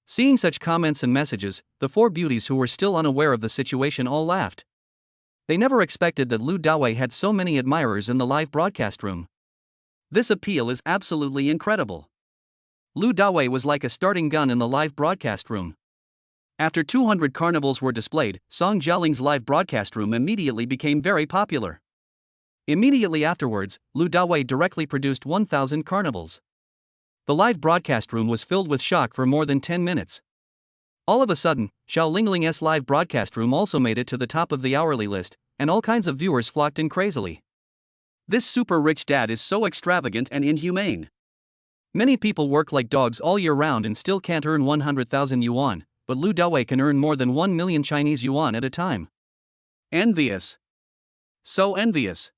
Seeing such comments and messages, the four beauties who were still unaware of the situation all laughed. They never expected that Lu Dawei had so many admirers in the live broadcast room. This appeal is absolutely incredible. Lu Dawei was like a starting gun in the live broadcast room. After 200 carnivals were displayed, Song Jialing's live broadcast room immediately became very popular. Immediately afterwards, Lu Dawei directly produced 1,000 carnivals. The live broadcast room was filled with shock for more than 10 minutes. All of a sudden, Xiao Lingling's live broadcast room also made it to the top of the hourly list, and all kinds of viewers flocked in crazily. This super rich dad is so extravagant and inhumane. Many people work like dogs all year round and still can't earn 100,000 yuan, but Lu Dawei can earn more than 1 million Chinese yuan at a time. Envious. So envious.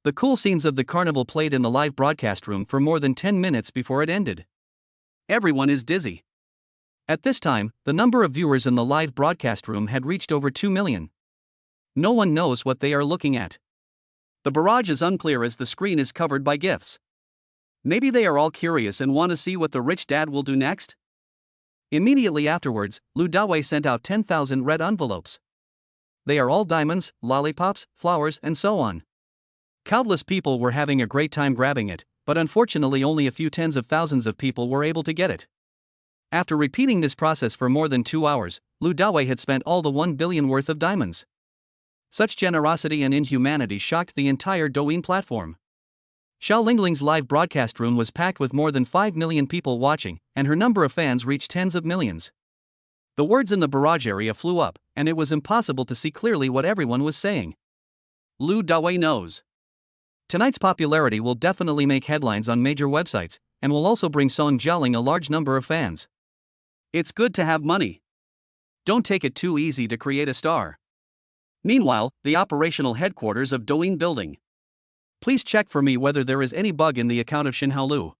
The cool scenes of the carnival played in the live broadcast room for more than 10 minutes before it ended. Everyone is dizzy. At this time, the number of viewers in the live broadcast room had reached over 2 million. No one knows what they are looking at. The barrage is unclear as the screen is covered by GIFs. Maybe they are all curious and want to see what the rich dad will do next? Immediately afterwards, Lu Dawei sent out 10,000 red envelopes. They are all diamonds, lollipops, flowers, and so on. Countless people were having a great time grabbing it, but unfortunately only a few tens of thousands of people were able to get it. After repeating this process for more than 2 hours, Lu Dawei had spent all the 1 billion worth of diamonds. Such generosity and inhumanity shocked the entire Douyin platform. Xiao Lingling's live broadcast room was packed with more than 5 million people watching, and her number of fans reached tens of millions. The words in the barrage area flew up, and it was impossible to see clearly what everyone was saying. Lu Dawei knows. Tonight's popularity will definitely make headlines on major websites, and will also bring Song Jialing a large number of fans. It's good to have money. Don't take it too easy to create a star. Meanwhile, the operational headquarters of Douyin building. Please check for me whether there is any bug in the account of Shenhao Lu.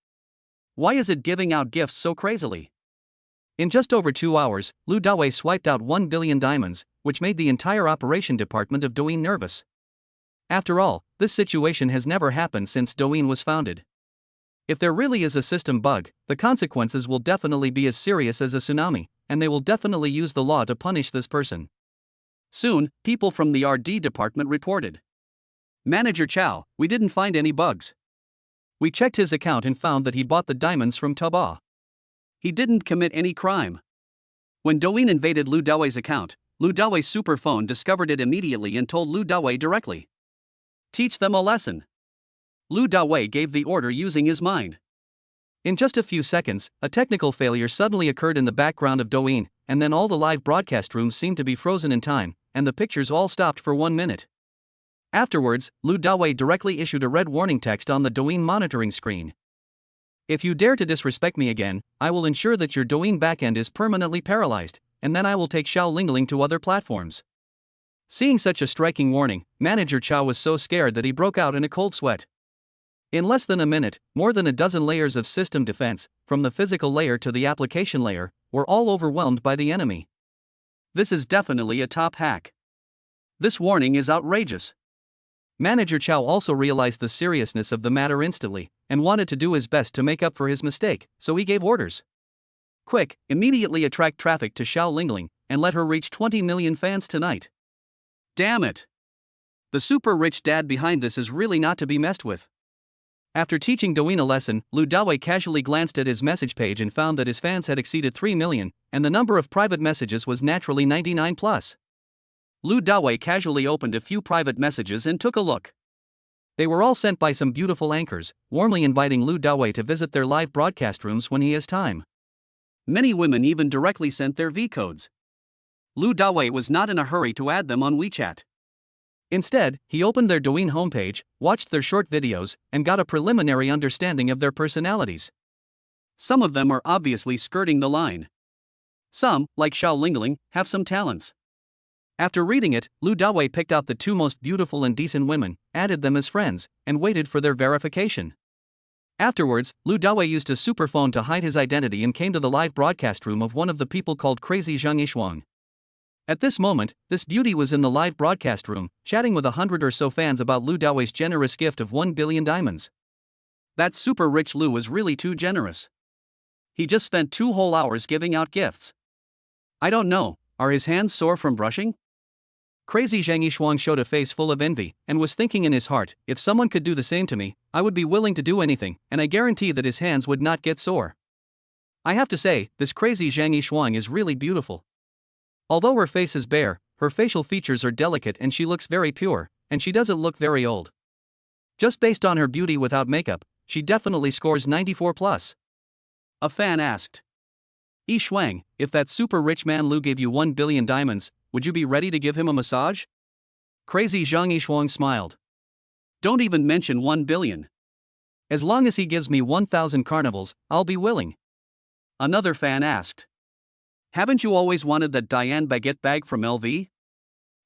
Why is it giving out gifts so crazily? In just over 2 hours, Lu Dawei swiped out 1 billion diamonds, which made the entire operation department of Douyin nervous. After all, this situation has never happened since Douyin was founded. If there really is a system bug, the consequences will definitely be as serious as a tsunami, and they will definitely use the law to punish this person. Soon, people from the RD department reported. Manager Chow, we didn't find any bugs. We checked his account and found that he bought the diamonds from Taba. He didn't commit any crime. When Douyin invaded Lu Dawei's account, Lu Dawei's super phone discovered it immediately and told Lu Dawei directly. Teach them a lesson. Lu Dawei gave the order using his mind. In just a few seconds, a technical failure suddenly occurred in the background of Douyin, and then all the live broadcast rooms seemed to be frozen in time, and the pictures all stopped for 1 minute. Afterwards, Lu Dawei directly issued a red warning text on the Douyin monitoring screen. If you dare to disrespect me again, I will ensure that your Douyin backend is permanently paralyzed, and then I will take Xiao Lingling to other platforms. Seeing such a striking warning, Manager Chow was so scared that he broke out in a cold sweat. In less than a minute, more than a dozen layers of system defense, from the physical layer to the application layer, were all overwhelmed by the enemy. This is definitely a top hack. This warning is outrageous. Manager Chow also realized the seriousness of the matter instantly, and wanted to do his best to make up for his mistake, so he gave orders. Quick, immediately attract traffic to Xiao Lingling, and let her reach 20 million fans tonight. Damn it! The super rich dad behind this is really not to be messed with. After teaching Douyin a lesson, Lu Dawei casually glanced at his message page and found that his fans had exceeded 3 million, and the number of private messages was naturally 99 plus. Lu Dawei casually opened a few private messages and took a look. They were all sent by some beautiful anchors, warmly inviting Lu Dawei to visit their live broadcast rooms when he has time. Many women even directly sent their V-codes. Lu Dawei was not in a hurry to add them on WeChat. Instead, he opened their Douyin homepage, watched their short videos, and got a preliminary understanding of their personalities. Some of them are obviously skirting the line. Some, like Xiao Lingling, have some talents. After reading it, Lu Dawei picked out the 2 most beautiful and decent women, added them as friends, and waited for their verification. Afterwards, Lu Dawei used a superphone to hide his identity and came to the live broadcast room of one of the people called Crazy Zhang Yishuang. At this moment, this beauty was in the live broadcast room, chatting with 100 or so fans about Lu Dawei's generous gift of 1 billion diamonds. That super rich Lu was really too generous. He just spent 2 whole hours giving out gifts. I don't know, are his hands sore from brushing? Crazy Zhang Yishuang showed a face full of envy, and was thinking in his heart, if someone could do the same to me, I would be willing to do anything, and I guarantee that his hands would not get sore. I have to say, this Crazy Zhang Yishuang is really beautiful. Although her face is bare, her facial features are delicate and she looks very pure, and she doesn't look very old. Just based on her beauty without makeup, she definitely scores 94 plus. A fan asked. Yishuang, if that super rich man Lu gave you 1 billion diamonds, would you be ready to give him a massage? Crazy Zhang Yishuang smiled. Don't even mention 1 billion. As long as he gives me 1,000 carnivals, I'll be willing. Another fan asked. Haven't you always wanted that Diane baguette bag from LV?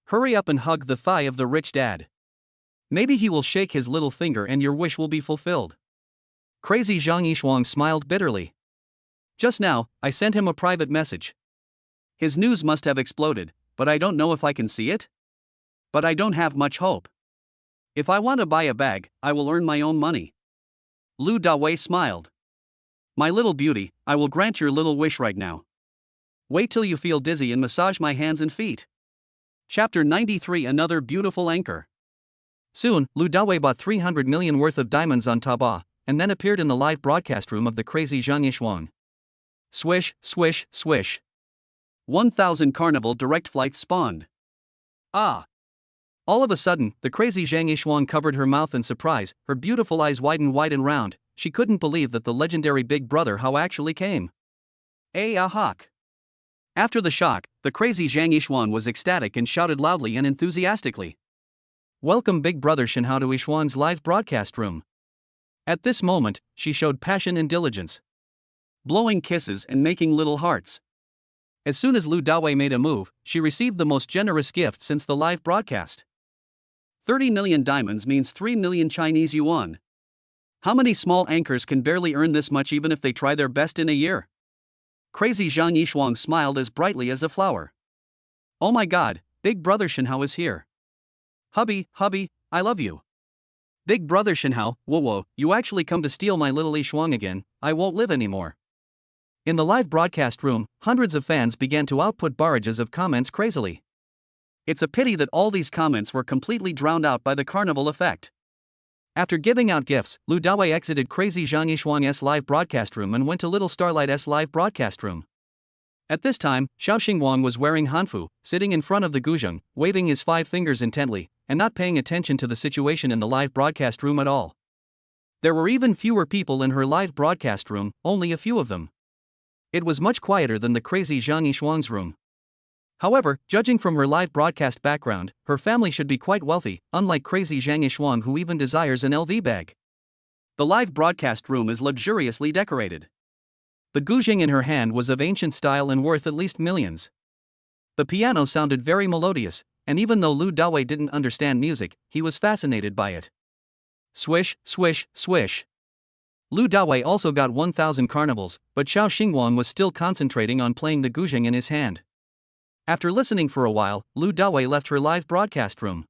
Hurry up and hug the thigh of the rich dad. Maybe he will shake his little finger and your wish will be fulfilled. Crazy Zhang Yishuang smiled bitterly. Just now, I sent him a private message. His news must have exploded, but I don't know if I can see it. But I don't have much hope. If I want to buy a bag, I will earn my own money. Lu Dawei smiled. My little beauty, I will grant your little wish right now. Wait till you feel dizzy and massage my hands and feet. Chapter 93. Another beautiful anchor. Soon, Lu Dawei bought 300 million worth of diamonds on Taobao, and then appeared in the live broadcast room of the Crazy Zhang Yishuang. Swish, swish, swish. 1,000 carnival direct flights spawned. Ah! All of a sudden, the Crazy Zhang Yishuang covered her mouth in surprise, her beautiful eyes widened wide and round. She couldn't believe that the legendary Big Brother Hao actually came. Ahak! After the shock, the Crazy Zhang Yishuang was ecstatic and shouted loudly and enthusiastically. Welcome Big Brother Shen Hao to Yishuang's live broadcast room. At this moment, she showed passion and diligence. Blowing kisses and making little hearts. As soon as Lu Dawei made a move, she received the most generous gift since the live broadcast. 30 million diamonds means 3 million Chinese yuan. How many small anchors can barely earn this much even if they try their best in a year? crazy Zhang Yishuang smiled as brightly as a flower. Oh my god, Big Brother Shenhao is here. Hubby, I love you. Big Brother Shenhao, whoa, you actually come to steal my little Yishuang again, I won't live anymore. In the live broadcast room, hundreds of fans began to output barrages of comments crazily. It's a pity that all these comments were completely drowned out by the carnival effect. After giving out gifts, Lu Dawei exited crazy Zhang Yishuang's live broadcast room and went to Little Starlight's live broadcast room. At this time, Xiao Xingwang was wearing hanfu, sitting in front of the guzheng, waving his 5 fingers intently, and not paying attention to the situation in the live broadcast room at all. There were even fewer people in her live broadcast room, only a few of them. It was much quieter than the crazy Zhang Yishuang's room. However, judging from her live broadcast background, her family should be quite wealthy, unlike crazy Zhang Yishuang who even desires an LV bag. The live broadcast room is luxuriously decorated. The guzheng in her hand was of ancient style and worth at least millions. The piano sounded very melodious, and even though Lu Dawei didn't understand music, he was fascinated by it. Swish, swish, swish. Lu Dawei also got 1,000 carnivals, but Xiao Xingwang was still concentrating on playing the guzheng in his hand. After listening for a while, Lu Dawei left her live broadcast room.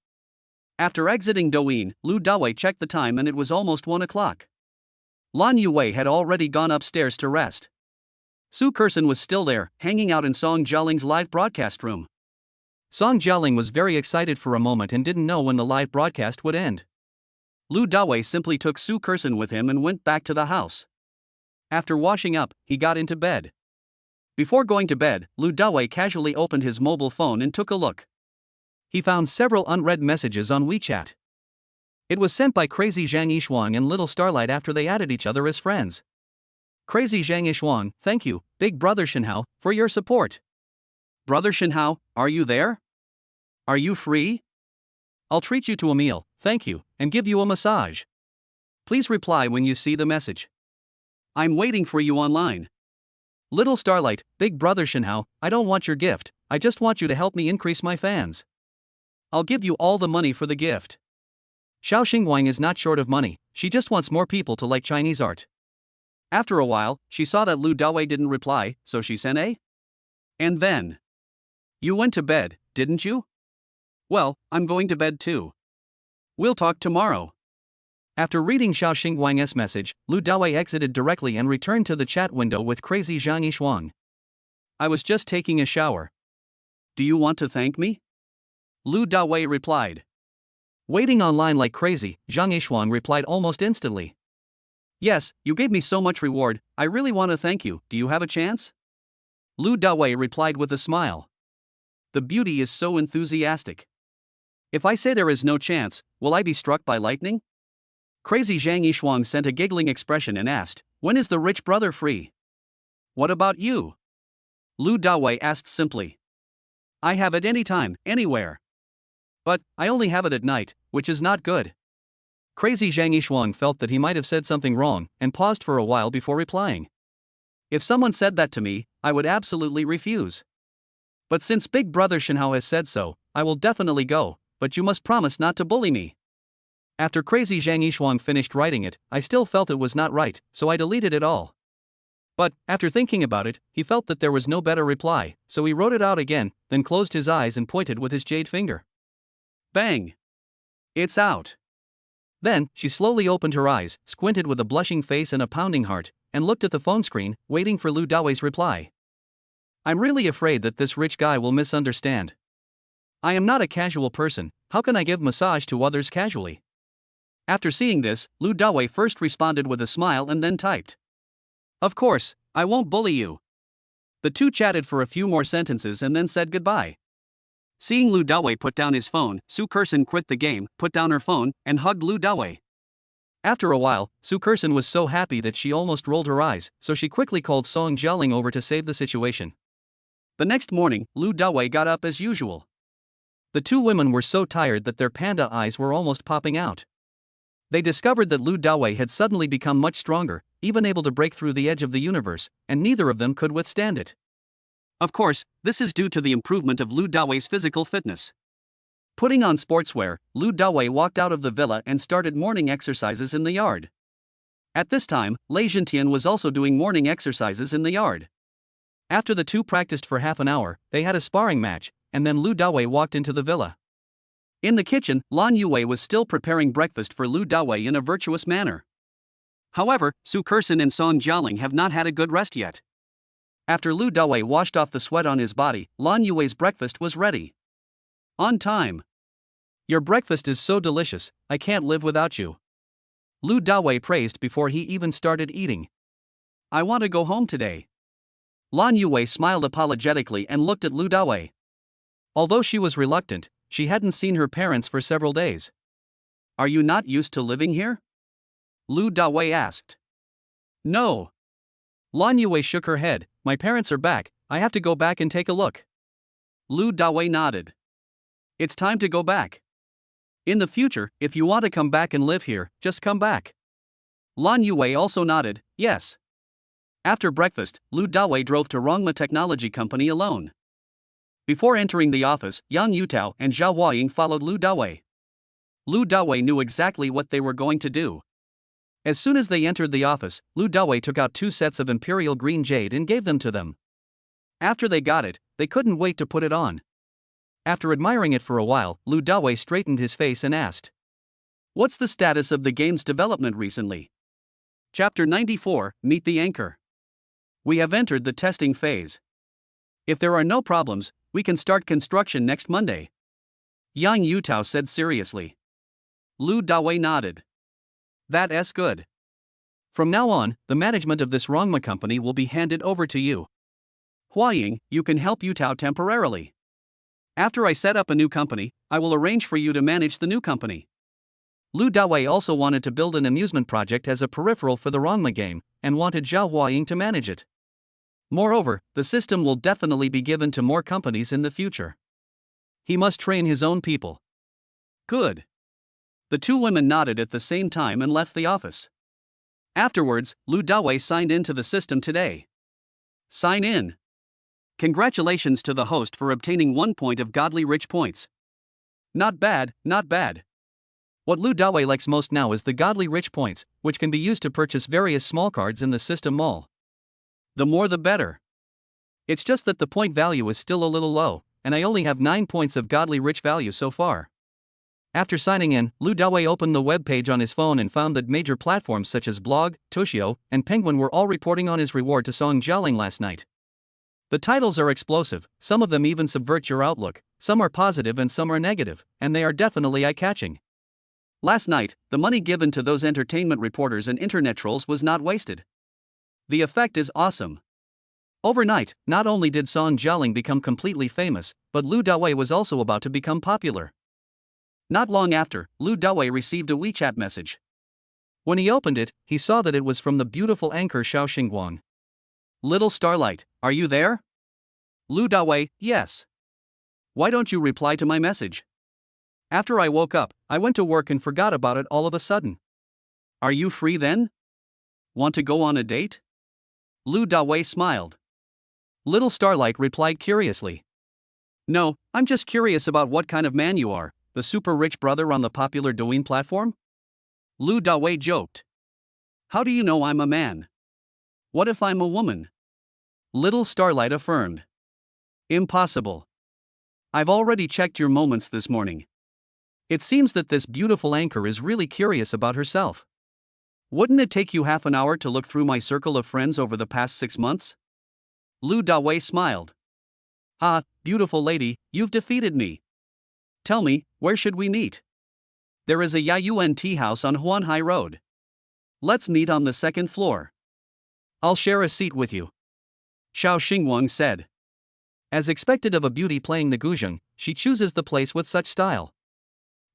After exiting Douyin, Lu Dawei checked the time and it was almost 1 o'clock. Lan Yuwei had already gone upstairs to rest. Su Kersen was still there, hanging out in Song Jialing's live broadcast room. Song Jialing was very excited for a moment and didn't know when the live broadcast would end. Lu Dawei simply took Su Kersen with him and went back to the house. After washing up, he got into bed. Before going to bed, Lu Dawei casually opened his mobile phone and took a look. He found several unread messages on WeChat. It was sent by crazy Zhang Yishuang and Little Starlight after they added each other as friends. Crazy Zhang Yishuang, thank you, Big Brother Shenhao, for your support. Brother Shenhao, are you there? Are you free? I'll treat you to a meal, thank you, and give you a massage. Please reply when you see the message. I'm waiting for you online. Little Starlight, Big Brother Shenhao, I don't want your gift, I just want you to help me increase my fans. I'll give you all the money for the gift. Xiao Xingwang is not short of money, she just wants more people to like Chinese art. After a while, she saw that Lu Dawei didn't reply, so she sent a. And then. You went to bed, didn't you? Well, I'm going to bed too. We'll talk tomorrow. After reading Xiao Xingwang's message, Lu Dawei exited directly and returned to the chat window with crazy Zhang Yishuang. I was just taking a shower. Do you want to thank me? Lu Dawei replied. Waiting online like crazy, Zhang Yishuang replied almost instantly. Yes, you gave me so much reward, I really want to thank you, do you have a chance? Lu Dawei replied with a smile. The beauty is so enthusiastic. If I say there is no chance, will I be struck by lightning? Crazy Zhang Yishuang sent a giggling expression and asked, when is the rich brother free? What about you? Lu Dawei asked simply. I have it anytime, anywhere. But, I only have it at night, which is not good. Crazy Zhang Yishuang felt that he might have said something wrong, and paused for a while before replying. If someone said that to me, I would absolutely refuse. But since Big Brother Shenhao has said so, I will definitely go, but you must promise not to bully me. After crazy Zhang Yishuang finished writing it, I still felt it was not right, so I deleted it all. But, after thinking about it, he felt that there was no better reply, so he wrote it out again, then closed his eyes and pointed with his jade finger. Bang! It's out. Then, she slowly opened her eyes, squinted with a blushing face and a pounding heart, and looked at the phone screen, waiting for Lu Dawei's reply. I'm really afraid that this rich guy will misunderstand. I am not a casual person, how can I give massage to others casually? After seeing this, Lu Dawei first responded with a smile and then typed. Of course, I won't bully you. The two chatted for a few more sentences and then said goodbye. Seeing Lu Dawei put down his phone, Su Kersen quit the game, put down her phone, and hugged Lu Dawei. After a while, Su Kersen was so happy that she almost rolled her eyes, so she quickly called Song Jialing over to save the situation. The next morning, Lu Dawei got up as usual. The two women were so tired that their panda eyes were almost popping out. They discovered that Lu Dawei had suddenly become much stronger, even able to break through the edge of the universe, and neither of them could withstand it. Of course, this is due to the improvement of Lu Dawei's physical fitness. Putting on sportswear, Lu Dawei walked out of the villa and started morning exercises in the yard. At this time, Lei Jintian was also doing morning exercises in the yard. After the two practiced for half an hour, they had a sparring match, and then Lu Dawei walked into the villa. In the kitchen, Lan Yue was still preparing breakfast for Lu Dawei in a virtuous manner. However, Su Kersen and Song Jialing have not had a good rest yet. After Lu Dawei washed off the sweat on his body, Lan Yue's breakfast was ready. On time. Your breakfast is so delicious, I can't live without you. Lu Dawei praised before he even started eating. I want to go home today. Lan Yue smiled apologetically and looked at Lu Dawei. Although she was reluctant, she hadn't seen her parents for several days. Are you not used to living here? Lu Dawei asked. No. Lan Yue shook her head. My parents are back, I have to go back and take a look. Lu Dawei nodded. It's time to go back. In the future, if you want to come back and live here, just come back. Lan Yue also nodded, yes. After breakfast, Lu Dawei drove to Rongma Technology Company alone. Before entering the office, Yang Yutao and Zhao Huaying followed Lu Dawei. Lu Dawei knew exactly what they were going to do. As soon as they entered the office, Lu Dawei took out 2 sets of imperial green jade and gave them to them. After they got it, they couldn't wait to put it on. After admiring it for a while, Lu Dawei straightened his face and asked, "What's the status of the game's development recently?" Chapter 94, Meet the Anchor. We have entered the testing phase. If there are no problems, we can start construction next Monday. Yang Yutao said seriously. Lu Dawei nodded. That's good. From now on, the management of this Rongma company will be handed over to you. Huaying, you can help Yutao temporarily. After I set up a new company, I will arrange for you to manage the new company. Lu Dawei also wanted to build an amusement project as a peripheral for the Rongma game, and wanted Zhao Huaying to manage it. Moreover, the system will definitely be given to more companies in the future. He must train his own people. Good. The two women nodded at the same time and left the office. Afterwards, Lu Dawei signed into the system today. Sign in. Congratulations to the host for obtaining 1 point of godly rich points. Not bad, not bad. What Lu Dawei likes most now is the godly rich points, which can be used to purchase various small cards in the system mall. The more the better. It's just that the point value is still a little low, and I only have 9 points of godly rich value so far. After signing in, Lu Dawei opened the web page on his phone and found that major platforms such as Blog, Toshio, and Penguin were all reporting on his reward to Song Jialing last night. The titles are explosive, some of them even subvert your outlook, some are positive and some are negative, and they are definitely eye-catching. Last night, the money given to those entertainment reporters and internet trolls was not wasted. The effect is awesome. Overnight, not only did Song Jialing become completely famous, but Lu Dawei was also about to become popular. Not long after, Lu Dawei received a WeChat message. When he opened it, he saw that it was from the beautiful anchor Xiao Xingguang. Little Starlight, are you there? Lu Dawei, yes. Why don't you reply to my message? After I woke up, I went to work and forgot about it all of a sudden. Are you free then? Want to go on a date? Lu Dawei smiled. Little Starlight replied curiously. No, I'm just curious about what kind of man you are. The super rich brother on the popular Douyin platform? Lu Dawei joked. How do you know I'm a man? What if I'm a woman? Little Starlight affirmed. Impossible. I've already checked your moments this morning. It seems that this beautiful anchor is really curious about herself. Wouldn't it take you half an hour to look through my circle of friends over the past 6 months? Lu Dawei smiled. Ah, beautiful lady, you've defeated me. Tell me, where should we meet? There is a Yayuan tea house on Huanhai Road. Let's meet on the 2nd floor. I'll share a seat with you. Xiao Xingguang said. As expected of a beauty playing the guzheng, she chooses the place with such style.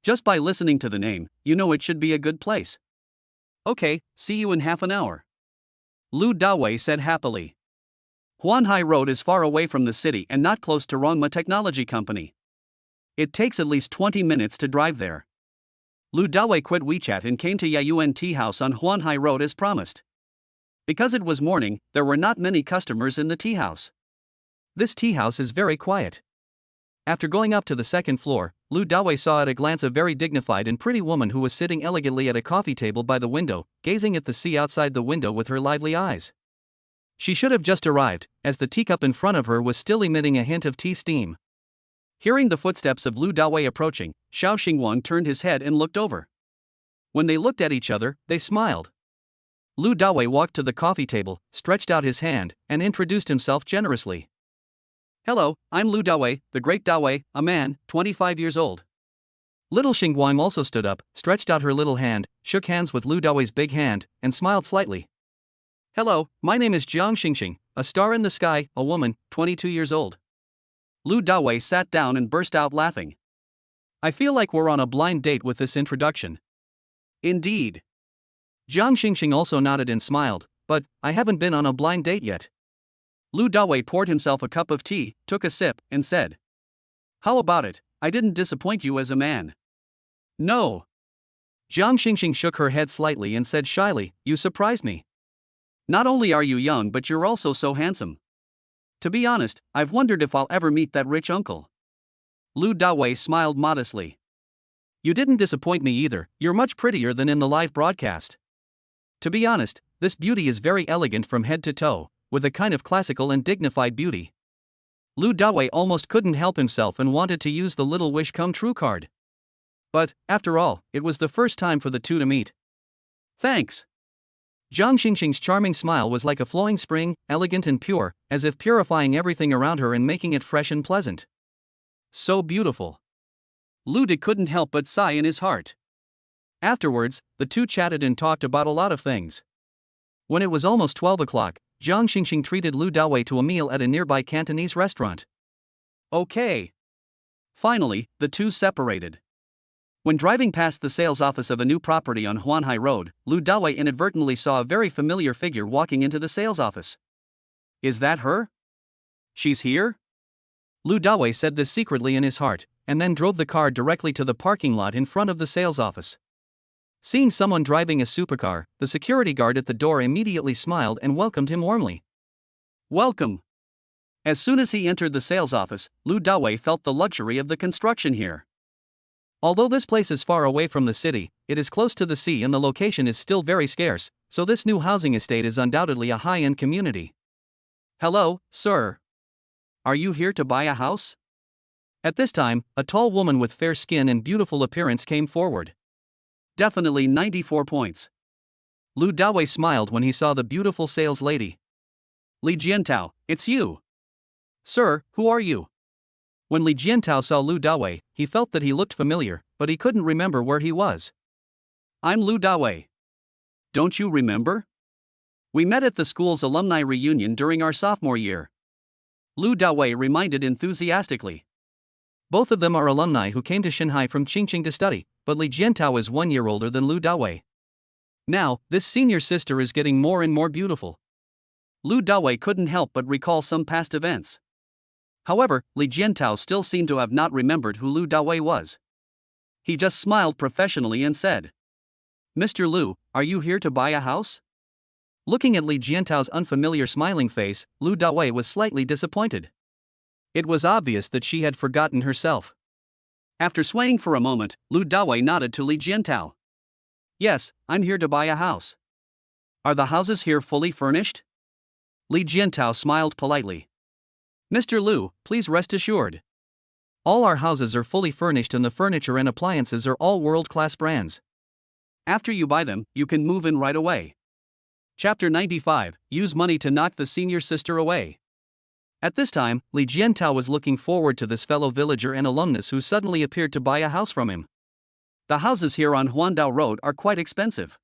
Just by listening to the name, you know it should be a good place. Okay, see you in half an hour. Lu Dawei said happily. Huanhai Road is far away from the city and not close to Rongma Technology Company. It takes at least 20 minutes to drive there. Lu Dawei quit WeChat and came to Yayuan Tea House on Huanhai Road as promised. Because it was morning, there were not many customers in the tea house. This tea house is very quiet. After going up to the 2nd floor, Lu Dawei saw at a glance a very dignified and pretty woman who was sitting elegantly at a coffee table by the window, gazing at the sea outside the window with her lively eyes. She should have just arrived, as the teacup in front of her was still emitting a hint of tea steam. Hearing the footsteps of Lu Dawei approaching, Xiao Xingwang turned his head and looked over. When they looked at each other, they smiled. Lu Dawei walked to the coffee table, stretched out his hand, and introduced himself generously. Hello, I'm Lu Dawei, the great Dawei, a man, 25 years old. Little Xingwang also stood up, stretched out her little hand, shook hands with Lu Dawei's big hand, and smiled slightly. Hello, my name is Jiang Xingxing, a star in the sky, a woman, 22 years old. Lu Dawei sat down and burst out laughing. I feel like we're on a blind date with this introduction. Indeed. Jiang Xingxing also nodded and smiled, but I haven't been on a blind date yet. Lu Dawei poured himself a cup of tea, took a sip, and said, How about it? I didn't disappoint you as a man. No. Jiang Xingxing shook her head slightly and said shyly, You surprised me. Not only are you young but you're also so handsome. To be honest, I've wondered if I'll ever meet that rich uncle. Lu Dawei smiled modestly. You didn't disappoint me either, you're much prettier than in the live broadcast. To be honest, this beauty is very elegant from head to toe, with a kind of classical and dignified beauty. Lu Dawei almost couldn't help himself and wanted to use the little wish come true card. But, after all, it was the first time for the two to meet. Thanks. Jiang Xingxing's charming smile was like a flowing spring, elegant and pure, as if purifying everything around her and making it fresh and pleasant. So beautiful. Lu De couldn't help but sigh in his heart. Afterwards, the two chatted and talked about a lot of things. When it was almost 12 o'clock, Jiang Xingxing treated Lu Dawei to a meal at a nearby Cantonese restaurant. Okay. Finally, the two separated. When driving past the sales office of a new property on Huanhai Road, Lu Dawei inadvertently saw a very familiar figure walking into the sales office. Is that her? She's here? Lu Dawei said this secretly in his heart, and then drove the car directly to the parking lot in front of the sales office. Seeing someone driving a supercar, the security guard at the door immediately smiled and welcomed him warmly. Welcome. As soon as he entered the sales office, Lu Dawei felt the luxury of the construction here. Although this place is far away from the city, it is close to the sea and the location is still very scarce, so this new housing estate is undoubtedly a high-end community. Hello, sir. Are you here to buy a house? At this time, a tall woman with fair skin and beautiful appearance came forward. Definitely 94 points. Lu Dawei smiled when he saw the beautiful sales lady. Li Jiantao, it's you. Sir, who are you? When Li Jiantao saw Lu Dawei, he felt that he looked familiar, but he couldn't remember where he was. I'm Lu Dawei. Don't you remember? We met at the school's alumni reunion during our sophomore year. Lu Dawei reminded enthusiastically. Both of them are alumni who came to Shanghai from Qingqing to study, but Li Jiantao is 1 year older than Lu Dawei. Now, this senior sister is getting more and more beautiful. Lu Dawei couldn't help but recall some past events. However, Li Jiantao still seemed to have not remembered who Lu Dawei was. He just smiled professionally and said, Mr. Lu, are you here to buy a house? Looking at Li Jiantao's unfamiliar smiling face, Lu Dawei was slightly disappointed. It was obvious that she had forgotten herself. After swaying for a moment, Lu Dawei nodded to Li Jiantao. Yes, I'm here to buy a house. Are the houses here fully furnished? Li Jiantao smiled politely. Mr. Lu, please rest assured. All our houses are fully furnished and the furniture and appliances are all world-class brands. After you buy them, you can move in right away. Chapter 95, Use money to knock the senior sister away. At this time, Li Jiantao was looking forward to this fellow villager and alumnus who suddenly appeared to buy a house from him. The houses here on Huandao Road are quite expensive.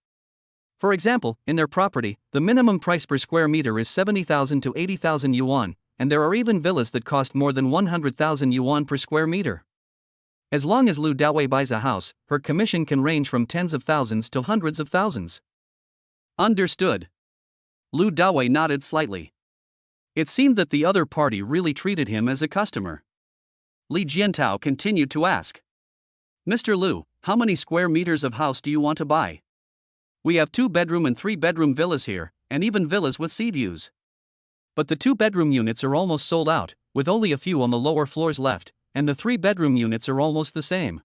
For example, in their property, the minimum price per square meter is 70,000 to 80,000 yuan, and there are even villas that cost more than 100,000 yuan per square meter. As long as Lu Dawei buys a house, her commission can range from tens of thousands to hundreds of thousands. Understood. Lu Dawei nodded slightly. It seemed that the other party really treated him as a customer. Li Jiantao continued to ask. Mr. Lu, how many square meters of house do you want to buy? We have 2-bedroom and 3-bedroom villas here, and even villas with sea views. But the 2-bedroom units are almost sold out, with only a few on the lower floors left, and the 3-bedroom units are almost the same.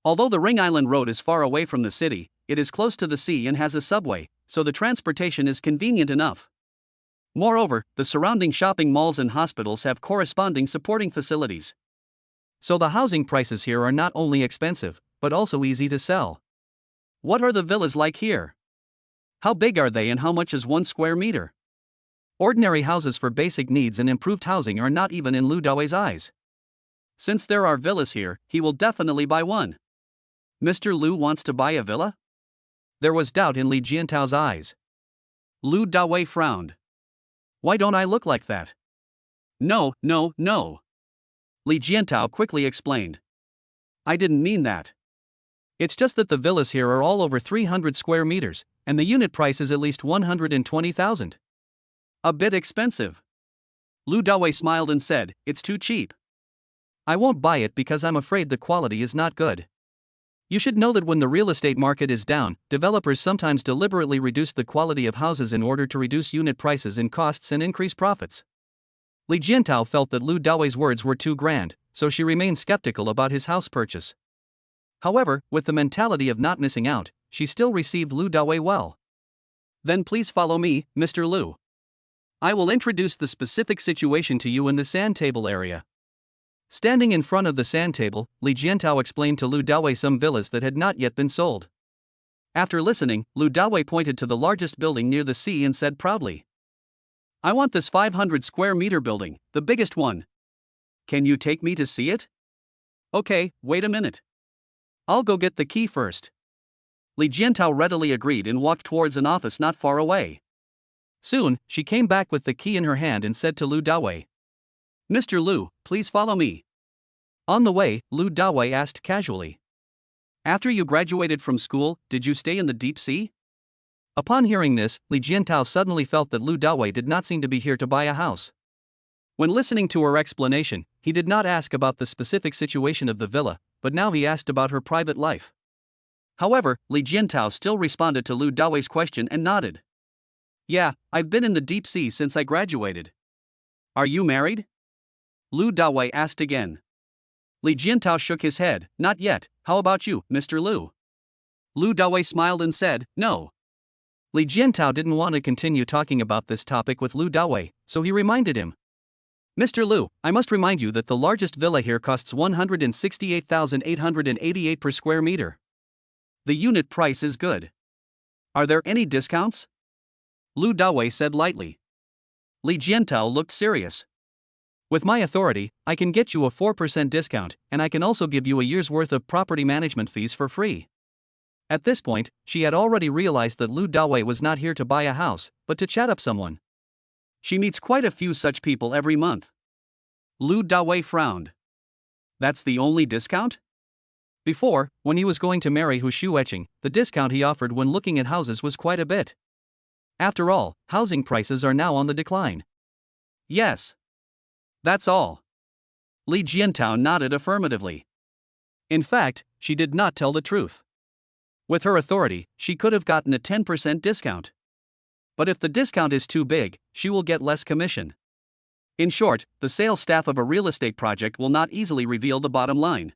Although the Ring Island Road is far away from the city, it is close to the sea and has a subway, so the transportation is convenient enough. Moreover, the surrounding shopping malls and hospitals have corresponding supporting facilities. So the housing prices here are not only expensive, but also easy to sell. What are the villas like here? How big are they and how much is 1 square meter? Ordinary houses for basic needs and improved housing are not even in Lu Daoi's eyes. Since there are villas here, he will definitely buy one. Mr. Lu wants to buy a villa? There was doubt in Li Jiantao's eyes. Lu Dawei frowned. Why don't I look like that? No. Li Jiantao quickly explained. I didn't mean that. It's just that the villas here are all over 300 square meters, and the unit price is at least 120,000. A bit expensive. Lu Dawei smiled and said, it's too cheap. I won't buy it because I'm afraid the quality is not good. You should know that when the real estate market is down, developers sometimes deliberately reduce the quality of houses in order to reduce unit prices and costs and increase profits. Li Jiantao felt that Lu Dawei's words were too grand, so she remained skeptical about his house purchase. However, with the mentality of not missing out, she still received Lu Dawei well. Then please follow me, Mr. Lu. I will introduce the specific situation to you in the sand table area. Standing in front of the sand table, Li Jiantao explained to Lu Dawei some villas that had not yet been sold. After listening, Lu Dawei pointed to the largest building near the sea and said proudly, I want this 500 square meter building, the biggest one. Can you take me to see it? Okay, wait a minute. I'll go get the key first. Li Jiantao readily agreed and walked towards an office not far away. Soon, she came back with the key in her hand and said to Lu Dawei, Mr. Lu, please follow me. On the way, Lu Dawei asked casually, After you graduated from school, did you stay in the deep sea? Upon hearing this, Li Jiantao suddenly felt that Lu Dawei did not seem to be here to buy a house. When listening to her explanation, he did not ask about the specific situation of the villa, but now he asked about her private life. However, Li Jiantao still responded to Lu Dawei's question and nodded. Yeah, I've been in the deep sea since I graduated. Are you married? Lu Dawei asked again. Li Jiantao shook his head, not yet. How about you, Mr. Lu? Lu Dawei smiled and said, no. Li Jiantao didn't want to continue talking about this topic with Lu Dawei, so he reminded him. Mr. Lu, I must remind you that the largest villa here costs 168,888 per square meter. The unit price is good. Are there any discounts? Lu Dawei said lightly. Li Jiantao looked serious. With my authority, I can get you a 4% discount, and I can also give you a year's worth of property management fees for free. At this point, she had already realized that Lu Dawei was not here to buy a house, but to chat up someone. She meets quite a few such people every month. Lu Dawei frowned. That's the only discount? Before, when he was going to marry Hu Shueching, the discount he offered when looking at houses was quite a bit. After all, housing prices are now on the decline. Yes. That's all. Li Jiantao nodded affirmatively. In fact, she did not tell the truth. With her authority, she could have gotten a 10% discount. But if the discount is too big, she will get less commission. In short, the sales staff of a real estate project will not easily reveal the bottom line.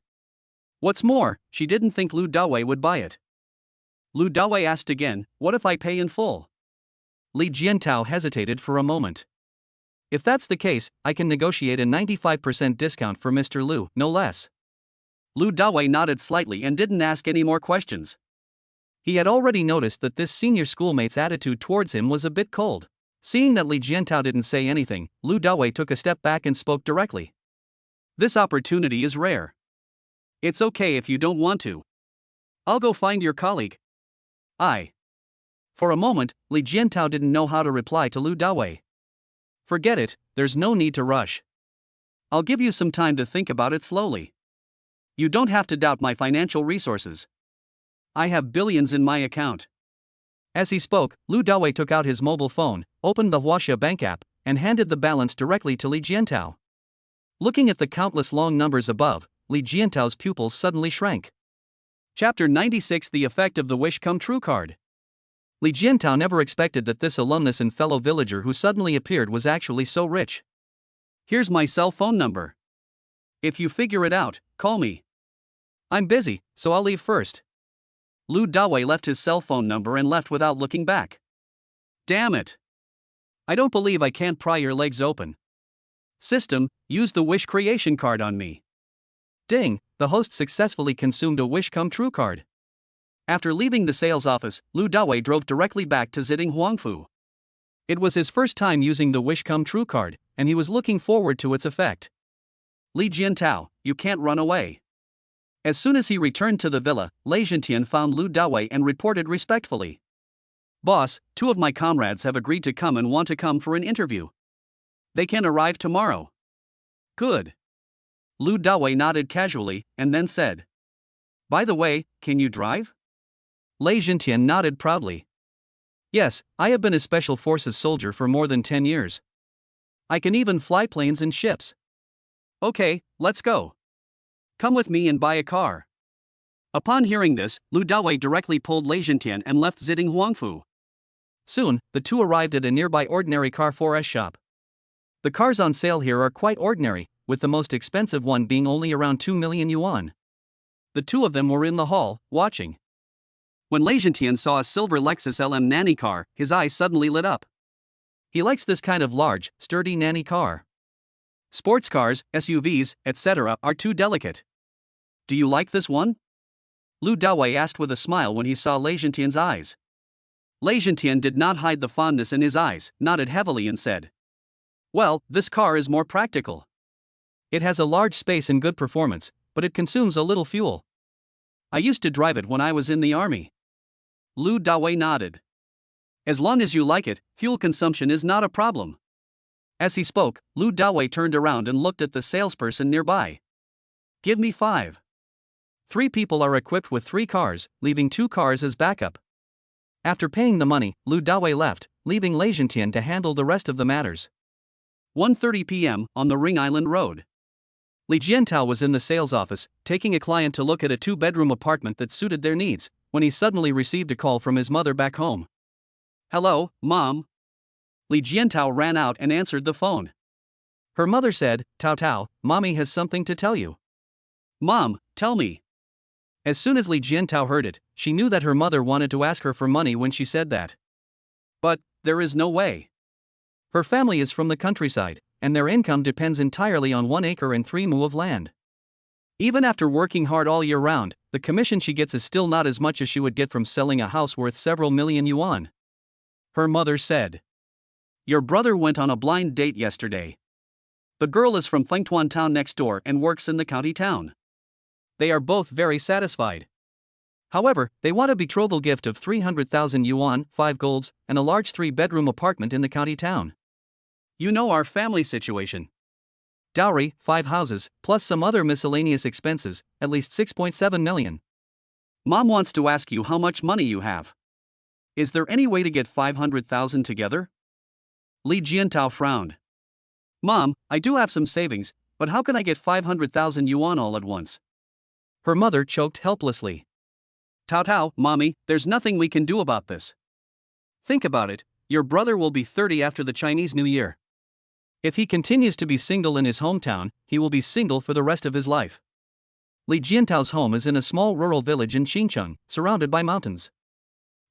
What's more, she didn't think Lu Dawei would buy it. Lu Dawei asked again, what if I pay in full? Li Jiantao hesitated for a moment. If that's the case, I can negotiate a 95% discount for Mr. Lu, no less. Lu Dawei nodded slightly and didn't ask any more questions. He had already noticed that this senior schoolmate's attitude towards him was a bit cold. Seeing that Li Jiantao didn't say anything, Lu Dawei took a step back and spoke directly. This opportunity is rare. It's okay if you don't want to. I'll go find your colleague. For a moment, Li Jiantao didn't know how to reply to Lu Dawei. Forget it, there's no need to rush. I'll give you some time to think about it slowly. You don't have to doubt my financial resources. I have billions in my account. As he spoke, Lu Dawei took out his mobile phone, opened the Huaxia Bank app, and handed the balance directly to Li Jiantao. Looking at the countless long numbers above, Li Jiantao's pupils suddenly shrank. Chapter 96: The Effect of the Wish Come True card. Li Jiantao never expected that this alumnus and fellow villager who suddenly appeared was actually so rich. Here's my cell phone number. If you figure it out, call me. I'm busy, so I'll leave first. Lu Dawei left his cell phone number and left without looking back. Damn it! I don't believe I can't pry your legs open. System, use the wish creation card on me. Ding, the host successfully consumed a wish come true card. After leaving the sales office, Lu Dawei drove directly back to Ziding Huangfu. It was his first time using the wish come true card, and he was looking forward to its effect. Li Jiantao, you can't run away. As soon as he returned to the villa, Lei Jintian found Lu Dawei and reported respectfully. Boss, 2 of my comrades have agreed to come and want to come for an interview. They can arrive tomorrow. Good. Lu Dawei nodded casually, and then said, by the way, can you drive? Lei Jintian nodded proudly. Yes, I have been a special forces soldier for more than 10 years. I can even fly planes and ships. Okay, let's go. Come with me and buy a car. Upon hearing this, Lu Dawei directly pulled Lei Jintian and left Ziding Huangfu. Soon, the two arrived at a nearby ordinary car 4S shop. The cars on sale here are quite ordinary, with the most expensive one being only around 2 million yuan. The two of them were in the hall, watching. When Lei Jintian saw a silver Lexus LM nanny car, his eyes suddenly lit up. He likes this kind of large, sturdy nanny car. Sports cars, SUVs, etc. are too delicate. Do you like this one? Lu Dawei asked with a smile when he saw Lei Jintian's eyes. Lei Jintian did not hide the fondness in his eyes, nodded heavily and said, well, this car is more practical. It has a large space and good performance, but it consumes a little fuel. I used to drive it when I was in the army. Lu Dawei nodded. As long as you like it, fuel consumption is not a problem. As he spoke, Lu Dawei turned around and looked at the salesperson nearby. Give me 5. 3 people are equipped with 3 cars, leaving 2 cars as backup. After paying the money, Lu Dawei left, leaving Lei Jintian to handle the rest of the matters. 1:30 p.m. on the Ring Island Road. Li Jiantao was in the sales office, taking a client to look at a 2-bedroom apartment that suited their needs, when he suddenly received a call from his mother back home. Hello, Mom. Li Jiantao ran out and answered the phone. Her mother said, Tao Tao, Mommy has something to tell you. Mom, tell me. As soon as Li Jiantao heard it, she knew that her mother wanted to ask her for money when she said that. But there is no way. Her family is from the countryside, and their income depends entirely on 1 acre and 3 mu of land. Even after working hard all year round, the commission she gets is still not as much as she would get from selling a house worth several million yuan. Her mother said. Your brother went on a blind date yesterday. The girl is from Fengtuan town next door and works in the county town. They are both very satisfied. However, they want a betrothal gift of 300,000 yuan, 5 golds, and a large 3-bedroom apartment in the county town. You know our family situation. Dowry, 5 houses, plus some other miscellaneous expenses, at least 6.7 million. Mom wants to ask you how much money you have. Is there any way to get 500,000 together? Li Jiantao frowned. Mom, I do have some savings, but how can I get 500,000 yuan all at once? Her mother choked helplessly. Tao Tao, Mommy, there's nothing we can do about this. Think about it, your brother will be 30 after the Chinese New Year. If he continues to be single in his hometown, he will be single for the rest of his life. Li Jiantao's home is in a small rural village in Xincheng, surrounded by mountains.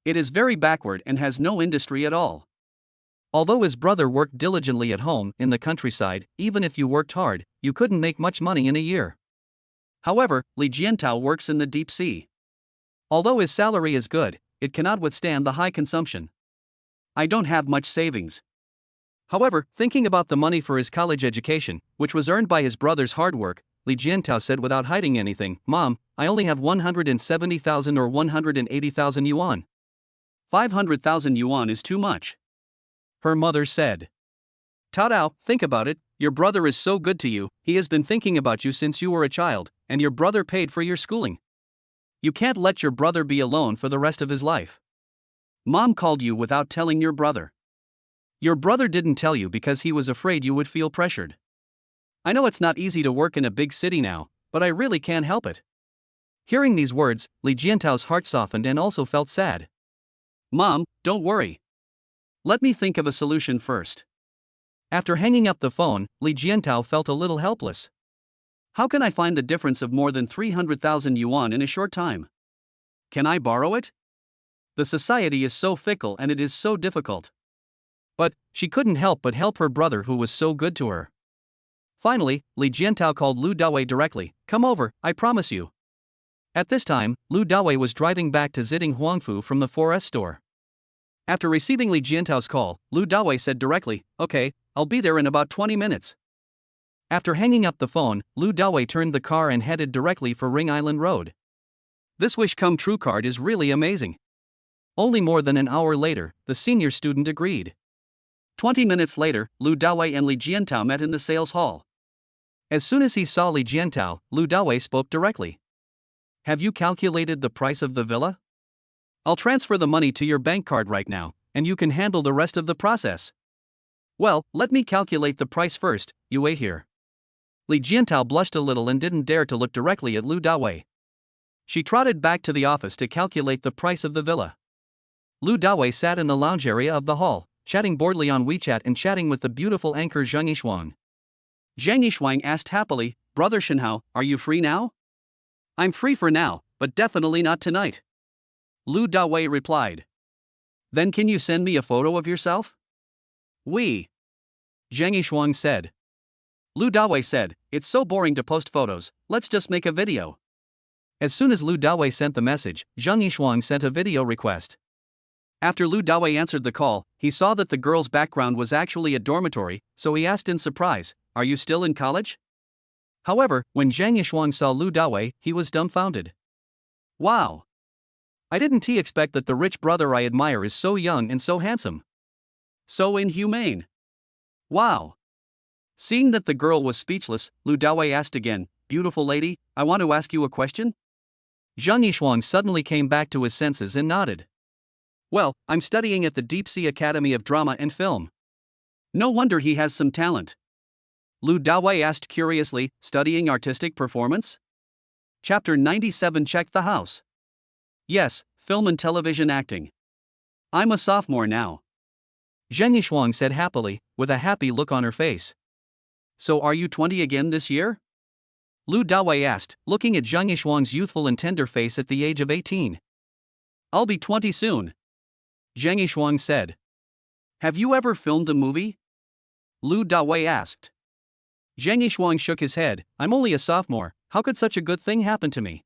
It is very backward and has no industry at all. Although his brother worked diligently at home, in the countryside, even if you worked hard, you couldn't make much money in a year. However, Li Jiantao works in the deep sea. Although his salary is good, it cannot withstand the high consumption. I don't have much savings. However, thinking about the money for his college education, which was earned by his brother's hard work, Li Jiantao said without hiding anything, Mom, I only have 170,000 or 180,000 yuan. 500,000 yuan is too much. Her mother said. Tao Tao, think about it, your brother is so good to you, he has been thinking about you since you were a child, and your brother paid for your schooling. You can't let your brother be alone for the rest of his life. Mom called you without telling your brother. Your brother didn't tell you because he was afraid you would feel pressured. I know it's not easy to work in a big city now, but I really can't help it. Hearing these words, Li Jiantao's heart softened and also felt sad. Mom, don't worry. Let me think of a solution first. After hanging up the phone, Li Jiantao felt a little helpless. How can I find the difference of more than 300,000 yuan in a short time? Can I borrow it? The society is so fickle and it is so difficult. But she couldn't help but help her brother who was so good to her. Finally, Li Jiantao called Lu Dawei directly, "Come over, I promise you." At this time, Lu Dawei was driving back to Ziding Huangfu from the 4S store. After receiving Li Jiantao's call, Lu Dawei said directly, "Okay, I'll be there in about 20 minutes. After hanging up the phone, Lu Dawei turned the car and headed directly for Ring Island Road. This wish come true card is really amazing. Only more than an hour later, the senior student agreed. 20 minutes later, Lu Dawei and Li Jiantao met in the sales hall. As soon as he saw Li Jiantao, Lu Dawei spoke directly. "Have you calculated the price of the villa? I'll transfer the money to your bank card right now, and you can handle the rest of the process." "Well, let me calculate the price first, you wait here." Li Jiantao blushed a little and didn't dare to look directly at Lu Dawei. She trotted back to the office to calculate the price of the villa. Lu Dawei sat in the lounge area of the hall, chatting boredly on WeChat and chatting with the beautiful anchor Zhang Yishuang. Zhang Yishuang asked happily, "Brother Shenhao, are you free now?" "I'm free for now, but definitely not tonight." Lu Dawei replied. "Then can you send me a photo of yourself?" "We." Zhang Yishuang said. Lu Dawei said, "It's so boring to post photos, let's just make a video." As soon as Lu Dawei sent the message, Zhang Yishuang sent a video request. After Lu Dawei answered the call, he saw that the girl's background was actually a dormitory, so he asked in surprise, "Are you still in college?" However, when Zhang Yishuang saw Lu Dawei, he was dumbfounded. "Wow! I didn't expect that the rich brother I admire is so young and so handsome. So inhumane. Wow!" Seeing that the girl was speechless, Lu Dawei asked again, "Beautiful lady, I want to ask you a question?" Zhang Yishuang suddenly came back to his senses and nodded. "Well, I'm studying at the Deep Sea Academy of Drama and Film." "No wonder he has some talent." Lu Dawei asked curiously, "Studying artistic performance?" Chapter 97 Check the house. "Yes, film and television acting. I'm a sophomore now." Zhang Yishuang said happily, with a happy look on her face. "So are you 20 again this year?" Lu Dawei asked, looking at Zhang Yishuang's youthful and tender face at the age of 18. "I'll be 20 soon," Zhang Yishuang said. "Have you ever filmed a movie?" Lu Dawei asked. Zhang Yishuang shook his head, "I'm only a sophomore, how could such a good thing happen to me?"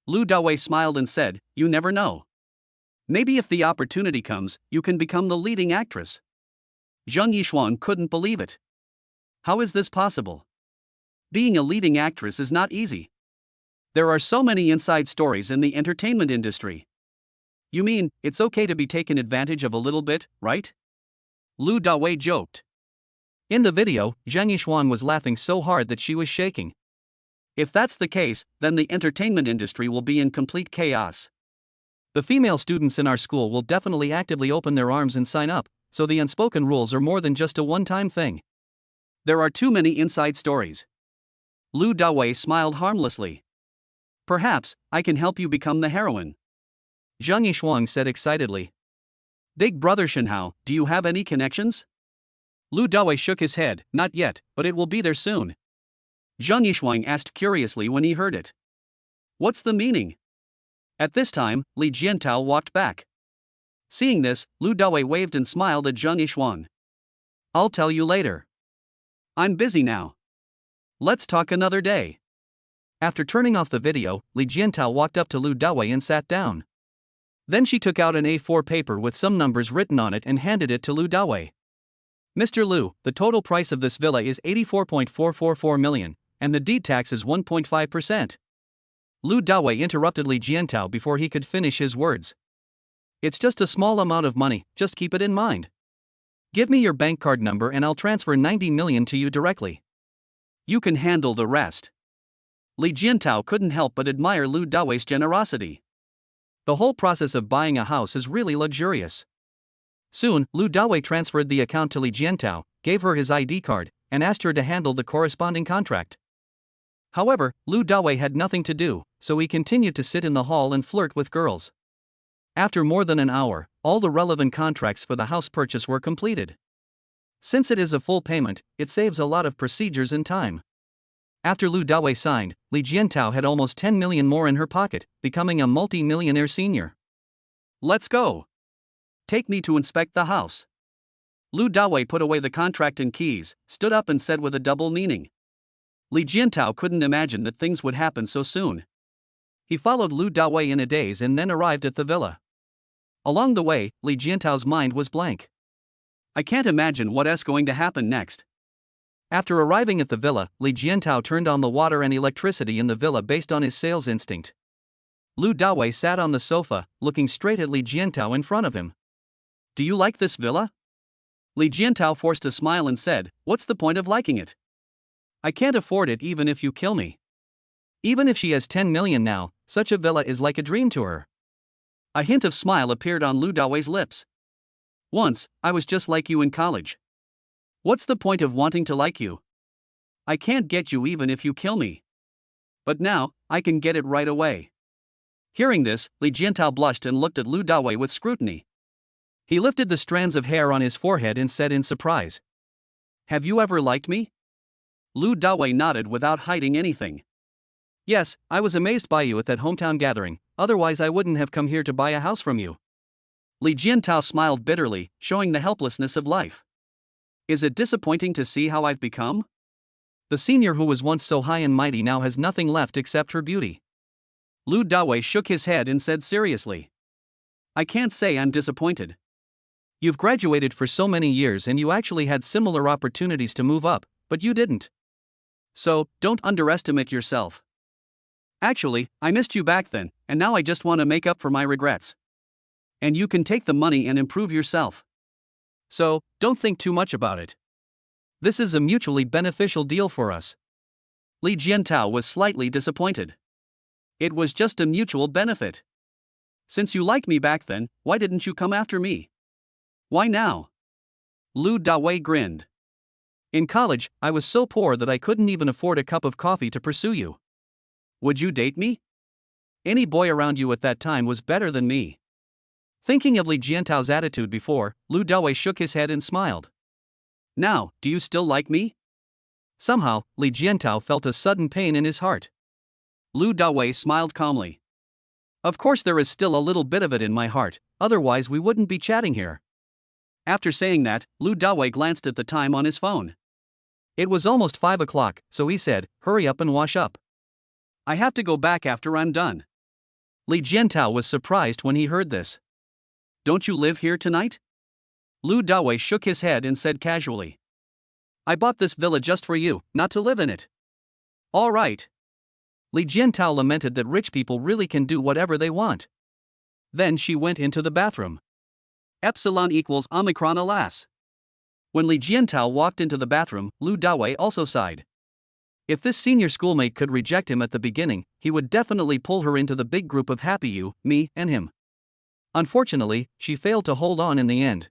Lu Dawei smiled and said, "You never know. Maybe if the opportunity comes, you can become the leading actress." Zhang Yishuang couldn't believe it. "How is this possible? Being a leading actress is not easy. There are so many inside stories in the entertainment industry." "You mean, it's okay to be taken advantage of a little bit, right?" Lu Dawei joked. In the video, Zhang Yishuang was laughing so hard that she was shaking. "If that's the case, then the entertainment industry will be in complete chaos. The female students in our school will definitely actively open their arms and sign up, so the unspoken rules are more than just a one-time thing. There are too many inside stories." Lu Dawei smiled harmlessly. "Perhaps, I can help you become the heroine," Zhang Yishuang said excitedly. "Big brother Shenhao, do you have any connections?" Lu Dawei shook his head, "Not yet, but it will be there soon." Zhang Yishuang asked curiously when he heard it. "What's the meaning?" At this time, Li Jiantao walked back. Seeing this, Lu Dawei waved and smiled at Zhang Yishuang. "I'll tell you later. I'm busy now. Let's talk another day." After turning off the video, Li Jiantao walked up to Lu Dawei and sat down. Then she took out an A4 paper with some numbers written on it and handed it to Lu Dawei. "Mr. Lu, the total price of this villa is 84.444 million, and the deed tax is 1.5%. Lu Dawei interrupted Li Jiantao before he could finish his words. "It's just a small amount of money, just keep it in mind. Give me your bank card number and I'll transfer 90 million to you directly. You can handle the rest." Li Jiantao couldn't help but admire Lu Dawei's generosity. The whole process of buying a house is really luxurious. Soon, Lu Dawei transferred the account to Li Jiantao, gave her his ID card, and asked her to handle the corresponding contract. However, Lu Dawei had nothing to do, so he continued to sit in the hall and flirt with girls. After more than an hour, all the relevant contracts for the house purchase were completed. Since it is a full payment, it saves a lot of procedures and time. After Lu Dawei signed, Li Jiantao had almost 10 million more in her pocket, becoming a multi-millionaire senior. "Let's go. Take me to inspect the house." Lu Dawei put away the contract and keys, stood up and said with a double meaning. Li Jiantao couldn't imagine that things would happen so soon. He followed Lu Dawei in a daze and then arrived at the villa. Along the way, Li Jiantao's mind was blank. I can't imagine what's going to happen next. After arriving at the villa, Li Jiantao turned on the water and electricity in the villa based on his sales instinct. Lu Dawei sat on the sofa, looking straight at Li Jiantao in front of him. Do you like this villa? Li Jiantao forced a smile and said, what's the point of liking it? I can't afford it even if you kill me. Even if she has 10 million now, such a villa is like a dream to her. A hint of smile appeared on Lu Dawei's lips. Once, I was just like you in college. What's the point of wanting to like you? I can't get you even if you kill me. But now, I can get it right away. Hearing this, Li Jiantao blushed and looked at Lu Dawei with scrutiny. He lifted the strands of hair on his forehead and said in surprise. Have you ever liked me? Lu Dawei nodded without hiding anything. Yes, I was amazed by you at that hometown gathering, otherwise I wouldn't have come here to buy a house from you. Li Jiantao smiled bitterly, showing the helplessness of life. Is it disappointing to see how I've become? The senior who was once so high and mighty now has nothing left except her beauty. Lu Dawei shook his head and said seriously. I can't say I'm disappointed. You've graduated for so many years and you actually had similar opportunities to move up, but you didn't. So, don't underestimate yourself. Actually, I missed you back then, and now I just want to make up for my regrets. And you can take the money and improve yourself. So, don't think too much about it. This is a mutually beneficial deal for us. Li Jiantao was slightly disappointed. It was just a mutual benefit. Since you liked me back then, why didn't you come after me? Why now? Lu Dawei grinned. In college, I was so poor that I couldn't even afford a cup of coffee to pursue you. Would you date me? Any boy around you at that time was better than me. Thinking of Li Jiantao's attitude before, Lu Dawei shook his head and smiled. Now, do you still like me? Somehow, Li Jiantao felt a sudden pain in his heart. Lu Dawei smiled calmly. Of course there is still a little bit of it in my heart, otherwise we wouldn't be chatting here. After saying that, Lu Dawei glanced at the time on his phone. It was almost 5 o'clock, so he said, hurry up and wash up. I have to go back after I'm done. Li Jiantao was surprised when he heard this. Don't you live here tonight? Lu Dawei shook his head and said casually. I bought this villa just for you, not to live in it. All right. Li Jiantao lamented that rich people really can do whatever they want. Then she went into the bathroom. Epsilon equals Omicron alas. When Li Jiantao walked into the bathroom, Lu Dawei also sighed. If this senior schoolmate could reject him at the beginning, he would definitely pull her into the big group of happy you, me, and him. Unfortunately, she failed to hold on in the end.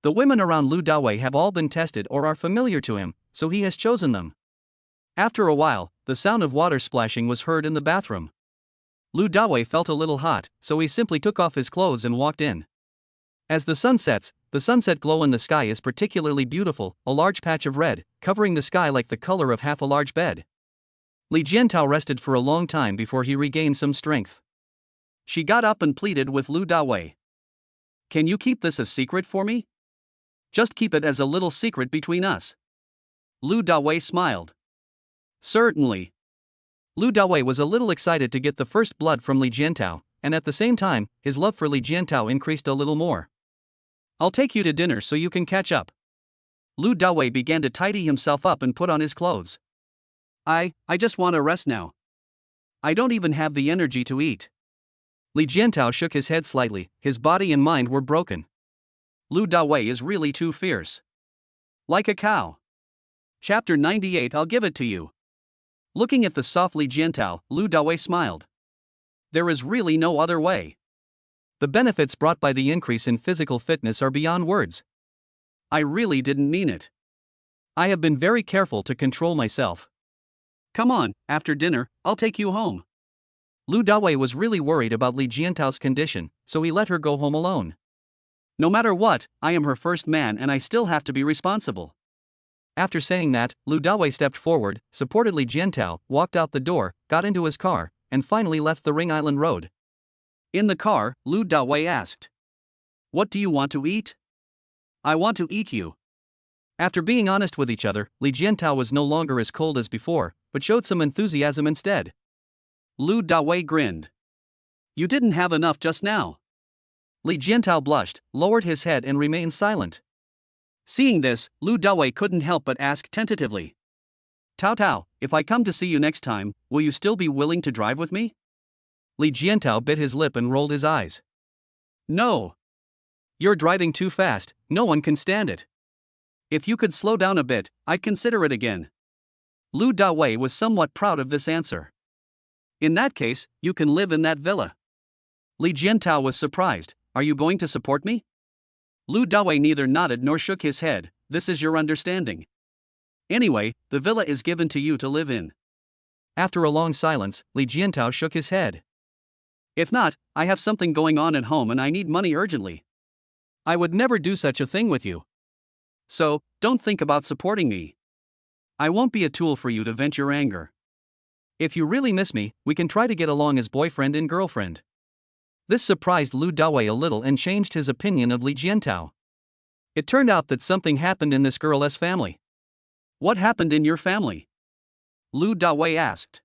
The women around Lu Dawei have all been tested or are familiar to him, so he has chosen them. After a while, the sound of water splashing was heard in the bathroom. Lu Dawei felt a little hot, so he simply took off his clothes and walked in. As the sun sets, the sunset glow in the sky is particularly beautiful, a large patch of red, covering the sky like the color of half a large bed. Li Jiantao rested for a long time before he regained some strength. She got up and pleaded with Lu Dawei. Can you keep this a secret for me? Just keep it as a little secret between us. Lu Dawei smiled. Certainly. Lu Dawei was a little excited to get the first blood from Li Jiantao, and at the same time, his love for Li Jiantao increased a little more. I'll take you to dinner so you can catch up. Lu Dawei began to tidy himself up and put on his clothes. I just want to rest now. I don't even have the energy to eat. Li Jiantao shook his head slightly, his body and mind were broken. Lu Dawei is really too fierce. Like a cow. Chapter 98 I'll give it to you. Looking at the soft Li Jiantao, Lu Dawei smiled. There is really no other way. The benefits brought by the increase in physical fitness are beyond words. I really didn't mean it. I have been very careful to control myself. Come on, after dinner, I'll take you home. Lu Dawei was really worried about Li Jiantao's condition, so he let her go home alone. No matter what, I am her first man and I still have to be responsible. After saying that, Lu Dawei stepped forward, supported Li Jiantao, walked out the door, got into his car, and finally left the Ring Island Road. In the car, Lu Dawei asked, What do you want to eat? I want to eat you. After being honest with each other, Li Jiantao was no longer as cold as before, but showed some enthusiasm instead. Lu Dawei grinned. You didn't have enough just now. Li Jiantao blushed, lowered his head and remained silent. Seeing this, Lu Dawei couldn't help but ask tentatively. Tao Tao, if I come to see you next time, will you still be willing to drive with me? Li Jiantao bit his lip and rolled his eyes. No. You're driving too fast, no one can stand it. If you could slow down a bit, I'd consider it again. Lu Dawei was somewhat proud of this answer. In that case, you can live in that villa. Li Jiantao was surprised. Are you going to support me? Lu Dawei neither nodded nor shook his head. This is your understanding. Anyway, the villa is given to you to live in. After a long silence, Li Jiantao shook his head. If not, I have something going on at home and I need money urgently. I would never do such a thing with you. So, don't think about supporting me. I won't be a tool for you to vent your anger. If you really miss me, we can try to get along as boyfriend and girlfriend. This surprised Lu Dawei a little and changed his opinion of Li Jiantao. It turned out that something happened in this girl's family. What happened in your family? Lu Dawei asked.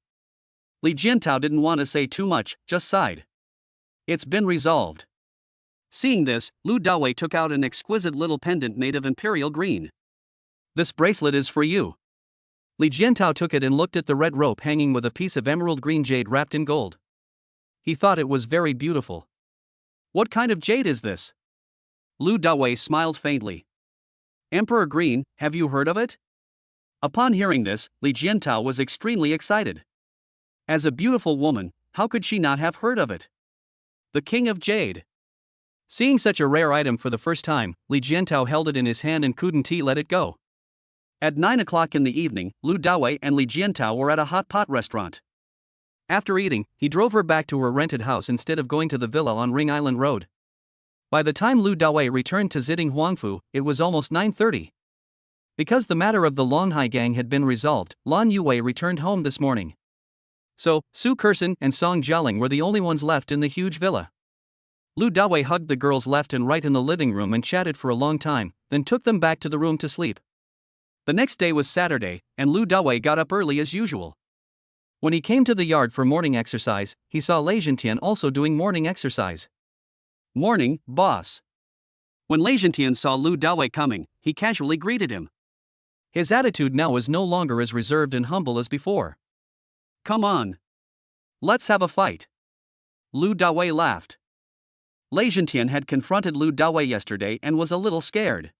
Li Jiantao didn't want to say too much, just sighed. It's been resolved. Seeing this, Lu Dawei took out an exquisite little pendant made of imperial green. This bracelet is for you. Li Jiantao took it and looked at the red rope hanging with a piece of emerald green jade wrapped in gold. He thought it was very beautiful. What kind of jade is this? Lu Dawei smiled faintly. Emperor Green, have you heard of it? Upon hearing this, Li Jiantao was extremely excited. As a beautiful woman, how could she not have heard of it? The King of Jade. Seeing such a rare item for the first time, Li Jiantao held it in his hand and couldn't let it go. At 9 o'clock in the evening, Lu Dawei and Li Jiantao were at a hot pot restaurant. After eating, he drove her back to her rented house instead of going to the villa on Ring Island Road. By the time Lu Dawei returned to Ziding Huangfu, it was almost 9:30. Because the matter of the Longhai gang had been resolved, Lan Yuwei returned home this morning. So, Su Kersen and Song Jialing were the only ones left in the huge villa. Lu Dawei hugged the girls left and right in the living room and chatted for a long time, then took them back to the room to sleep. The next day was Saturday, and Lu Dawei got up early as usual. When he came to the yard for morning exercise, he saw Lei Zhentian also doing morning exercise. Morning, boss. When Lei Zhentian saw Lu Dawei coming, he casually greeted him. His attitude now was no longer as reserved and humble as before. Come on. Let's have a fight. Lu Dawei laughed. Lei Zhentian had confronted Lu Dawei yesterday and was a little scared.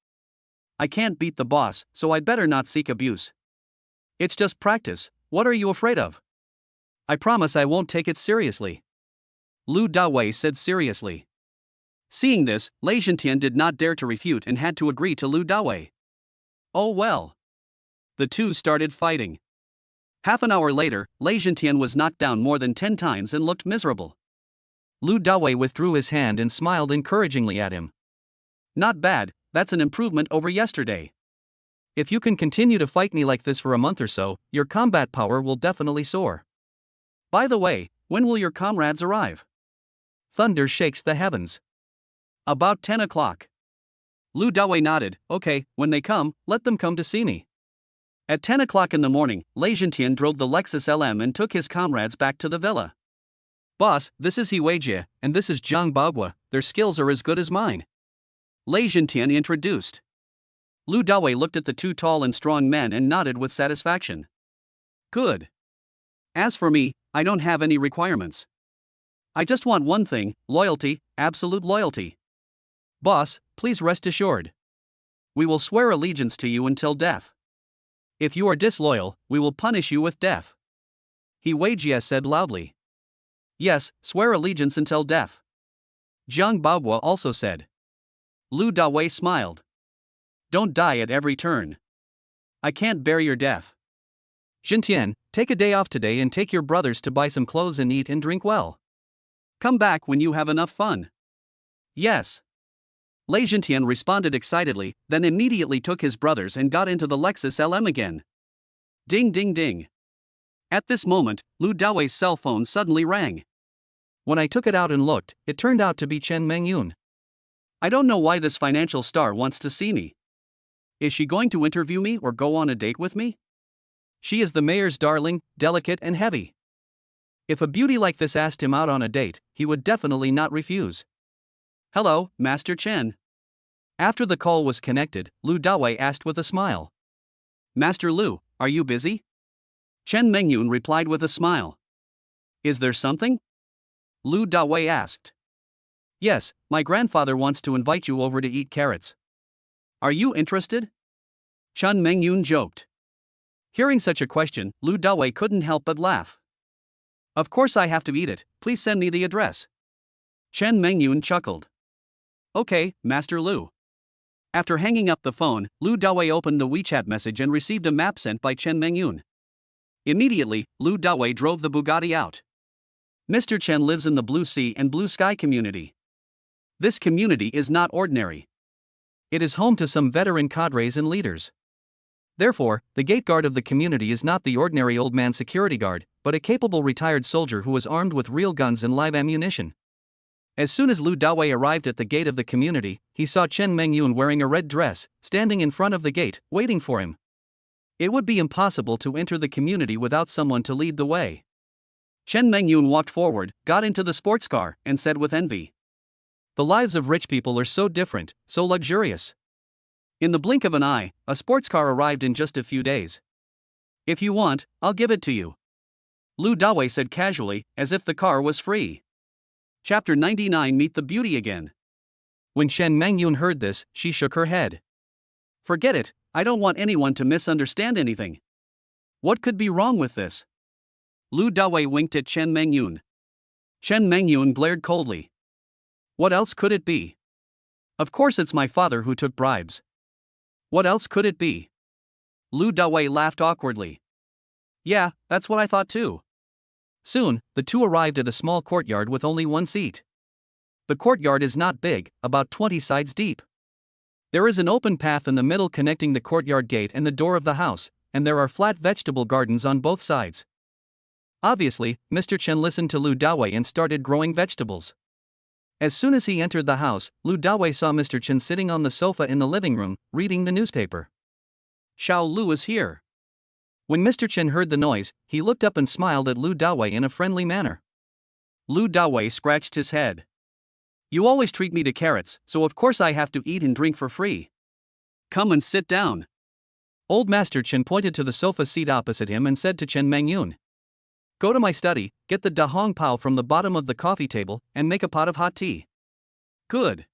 I can't beat the boss, so I'd better not seek abuse. It's just practice, what are you afraid of? I promise I won't take it seriously. Lu Dawei said seriously. Seeing this, Lei Zhentian did not dare to refute and had to agree to Lu Dawei. Oh well. The two started fighting. Half an hour later, Lei Zhentian was knocked down more than 10 times and looked miserable. Lu Dawei withdrew his hand and smiled encouragingly at him. Not bad, that's an improvement over yesterday. If you can continue to fight me like this for a month or so, your combat power will definitely soar. By the way, when will your comrades arrive? Thunder shakes the heavens. About 10 o'clock. Lu Dawei nodded. Okay, when they come, let them come to see me. At 10 o'clock in the morning, Lei Zhentian drove the Lexus LM and took his comrades back to the villa. Boss, this is He Weijie, and this is Zhang Bagua, their skills are as good as mine. Lei Zhentian introduced. Lu Dawei looked at the two tall and strong men and nodded with satisfaction. Good. As for me, I don't have any requirements. I just want one thing, loyalty, absolute loyalty. Boss, please rest assured. We will swear allegiance to you until death. If you are disloyal, we will punish you with death. He Weijie said loudly. Yes, swear allegiance until death. Zhang Bagua also said. Lu Dawei smiled. Don't die at every turn. I can't bear your death. Zhentian, take a day off today and take your brothers to buy some clothes and eat and drink well. Come back when you have enough fun. Yes. Lei Zhentian responded excitedly, then immediately took his brothers and got into the Lexus LM again. Ding ding ding. At this moment, Lu Dawei's cell phone suddenly rang. When I took it out and looked, it turned out to be Chen Mengyun. I don't know why this financial star wants to see me. Is she going to interview me or go on a date with me? She is the mayor's darling, delicate and heavy. If a beauty like this asked him out on a date, he would definitely not refuse. Hello, Master Chen. After the call was connected, Lu Dawei asked with a smile. Master Lu, are you busy? Chen Mengyun replied with a smile. Is there something? Lu Dawei asked. Yes, my grandfather wants to invite you over to eat carrots. Are you interested? Chen Mengyun joked. Hearing such a question, Lu Dawei couldn't help but laugh. Of course I have to eat it, please send me the address. Chen Mengyun chuckled. Okay, Master Lu. After hanging up the phone, Lu Dawei opened the WeChat message and received a map sent by Chen Mengyun. Immediately, Lu Dawei drove the Bugatti out. Mr. Chen lives in the Blue Sea and Blue Sky community. This community is not ordinary. It is home to some veteran cadres and leaders. Therefore, the gate guard of the community is not the ordinary old man security guard, but a capable retired soldier who is armed with real guns and live ammunition. As soon as Lu Dawei arrived at the gate of the community, he saw Chen Mengyun wearing a red dress, standing in front of the gate, waiting for him. It would be impossible to enter the community without someone to lead the way. Chen Mengyun walked forward, got into the sports car, and said with envy. The lives of rich people are so different, so luxurious. In the blink of an eye, a sports car arrived in just a few days. If you want, I'll give it to you. Lu Dawei said casually, as if the car was free. Chapter 99 Meet the Beauty Again. When Chen Mengyun heard this, she shook her head. Forget it, I don't want anyone to misunderstand anything. What could be wrong with this? Lu Dawei winked at Chen Mengyun. Chen Mengyun glared coldly. What else could it be? Of course it's my father who took bribes. What else could it be? Lu Dawei laughed awkwardly. Yeah, that's what I thought too. Soon, the two arrived at a small courtyard with only one seat. The courtyard is not big, about 20 sides deep. There is an open path in the middle connecting the courtyard gate and the door of the house, and there are flat vegetable gardens on both sides. Obviously, Mr. Chen listened to Lu Dawei and started growing vegetables. As soon as he entered the house, Lu Dawei saw Mr. Chen sitting on the sofa in the living room, reading the newspaper. Xiao Lu is here. When Mr. Chen heard the noise, he looked up and smiled at Lu Dawei in a friendly manner. Lu Dawei scratched his head. You always treat me to carrots, so of course I have to eat and drink for free. Come and sit down. Old Master Chen pointed to the sofa seat opposite him and said to Chen Mengyun. Go to my study, get the da hong pao from the bottom of the coffee table, and make a pot of hot tea. Good.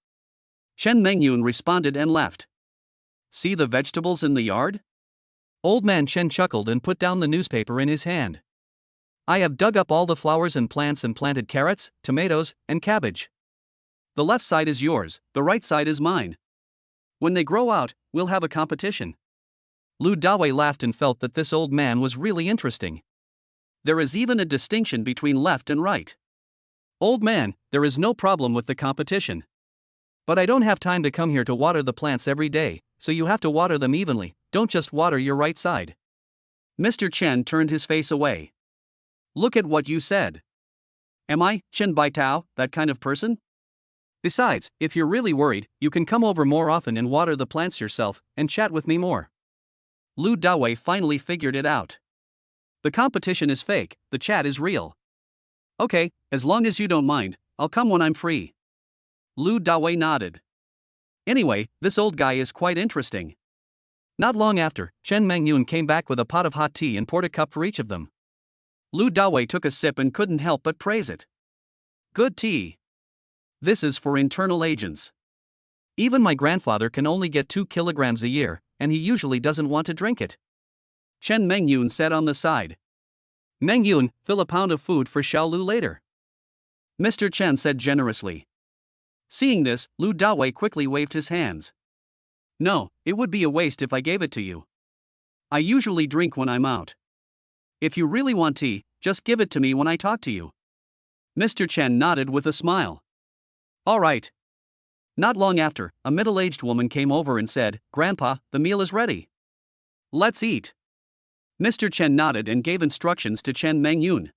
Chen Mengyun responded and left. See the vegetables in the yard? Old man Chen chuckled and put down the newspaper in his hand. I have dug up all the flowers and plants and planted carrots, tomatoes, and cabbage. The left side is yours, the right side is mine. When they grow out, we'll have a competition. Lu Dawei laughed and felt that this old man was really interesting. There is even a distinction between left and right. Old man, there is no problem with the competition. But I don't have time to come here to water the plants every day, so you have to water them evenly, don't just water your right side. Mr. Chen turned his face away. Look at what you said. Am I, Chen Baitao, that kind of person? Besides, if you're really worried, you can come over more often and water the plants yourself, and chat with me more. Lu Dawei finally figured it out. The competition is fake, the chat is real. Okay, as long as you don't mind, I'll come when I'm free. Lu Dawei nodded. Anyway, this old guy is quite interesting. Not long after, Chen Mengyun came back with a pot of hot tea and poured a cup for each of them. Lu Dawei took a sip and couldn't help but praise it. Good tea. This is for internal agents. Even my grandfather can only get 2 kilograms a year, and he usually doesn't want to drink it. Chen Mengyun said on the side. Mengyun, fill a pound of food for Xiao Lu later. Mr. Chen said generously. Seeing this, Lu Dawei quickly waved his hands. No, it would be a waste if I gave it to you. I usually drink when I'm out. If you really want tea, just give it to me when I talk to you. Mr. Chen nodded with a smile. All right. Not long after, a middle-aged woman came over and said, Grandpa, the meal is ready. Let's eat. Mr. Chen nodded and gave instructions to Chen Mengyun.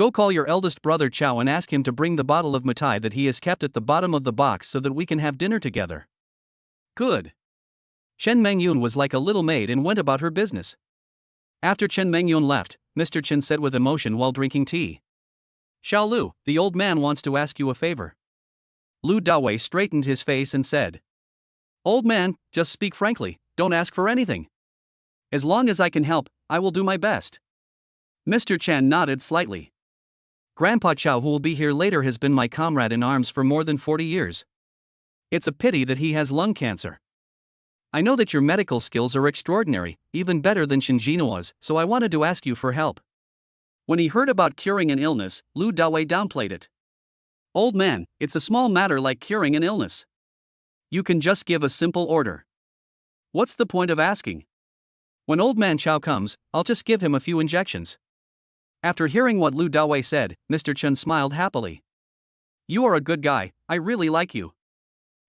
Go call your eldest brother Chow and ask him to bring the bottle of mitai that he has kept at the bottom of the box so that we can have dinner together. Good. Chen Mengyun was like a little maid and went about her business. After Chen Mengyun left, Mr. Chen said with emotion while drinking tea. Xiao Lu, the old man wants to ask you a favor. Lu Dawei straightened his face and said. Old man, just speak frankly, don't ask for anything. As long as I can help, I will do my best. Mr. Chen nodded slightly. Grandpa Chow, who will be here later, has been my comrade in arms for more than 40 years. It's a pity that he has lung cancer. I know that your medical skills are extraordinary, even better than Shinjino's, so I wanted to ask you for help. When he heard about curing an illness, Lu Dawei downplayed it. Old man, it's a small matter like curing an illness. You can just give a simple order. What's the point of asking? When old man Chow comes, I'll just give him a few injections. After hearing what Lu Dawei said, Mr. Chen smiled happily. You are a good guy, I really like you.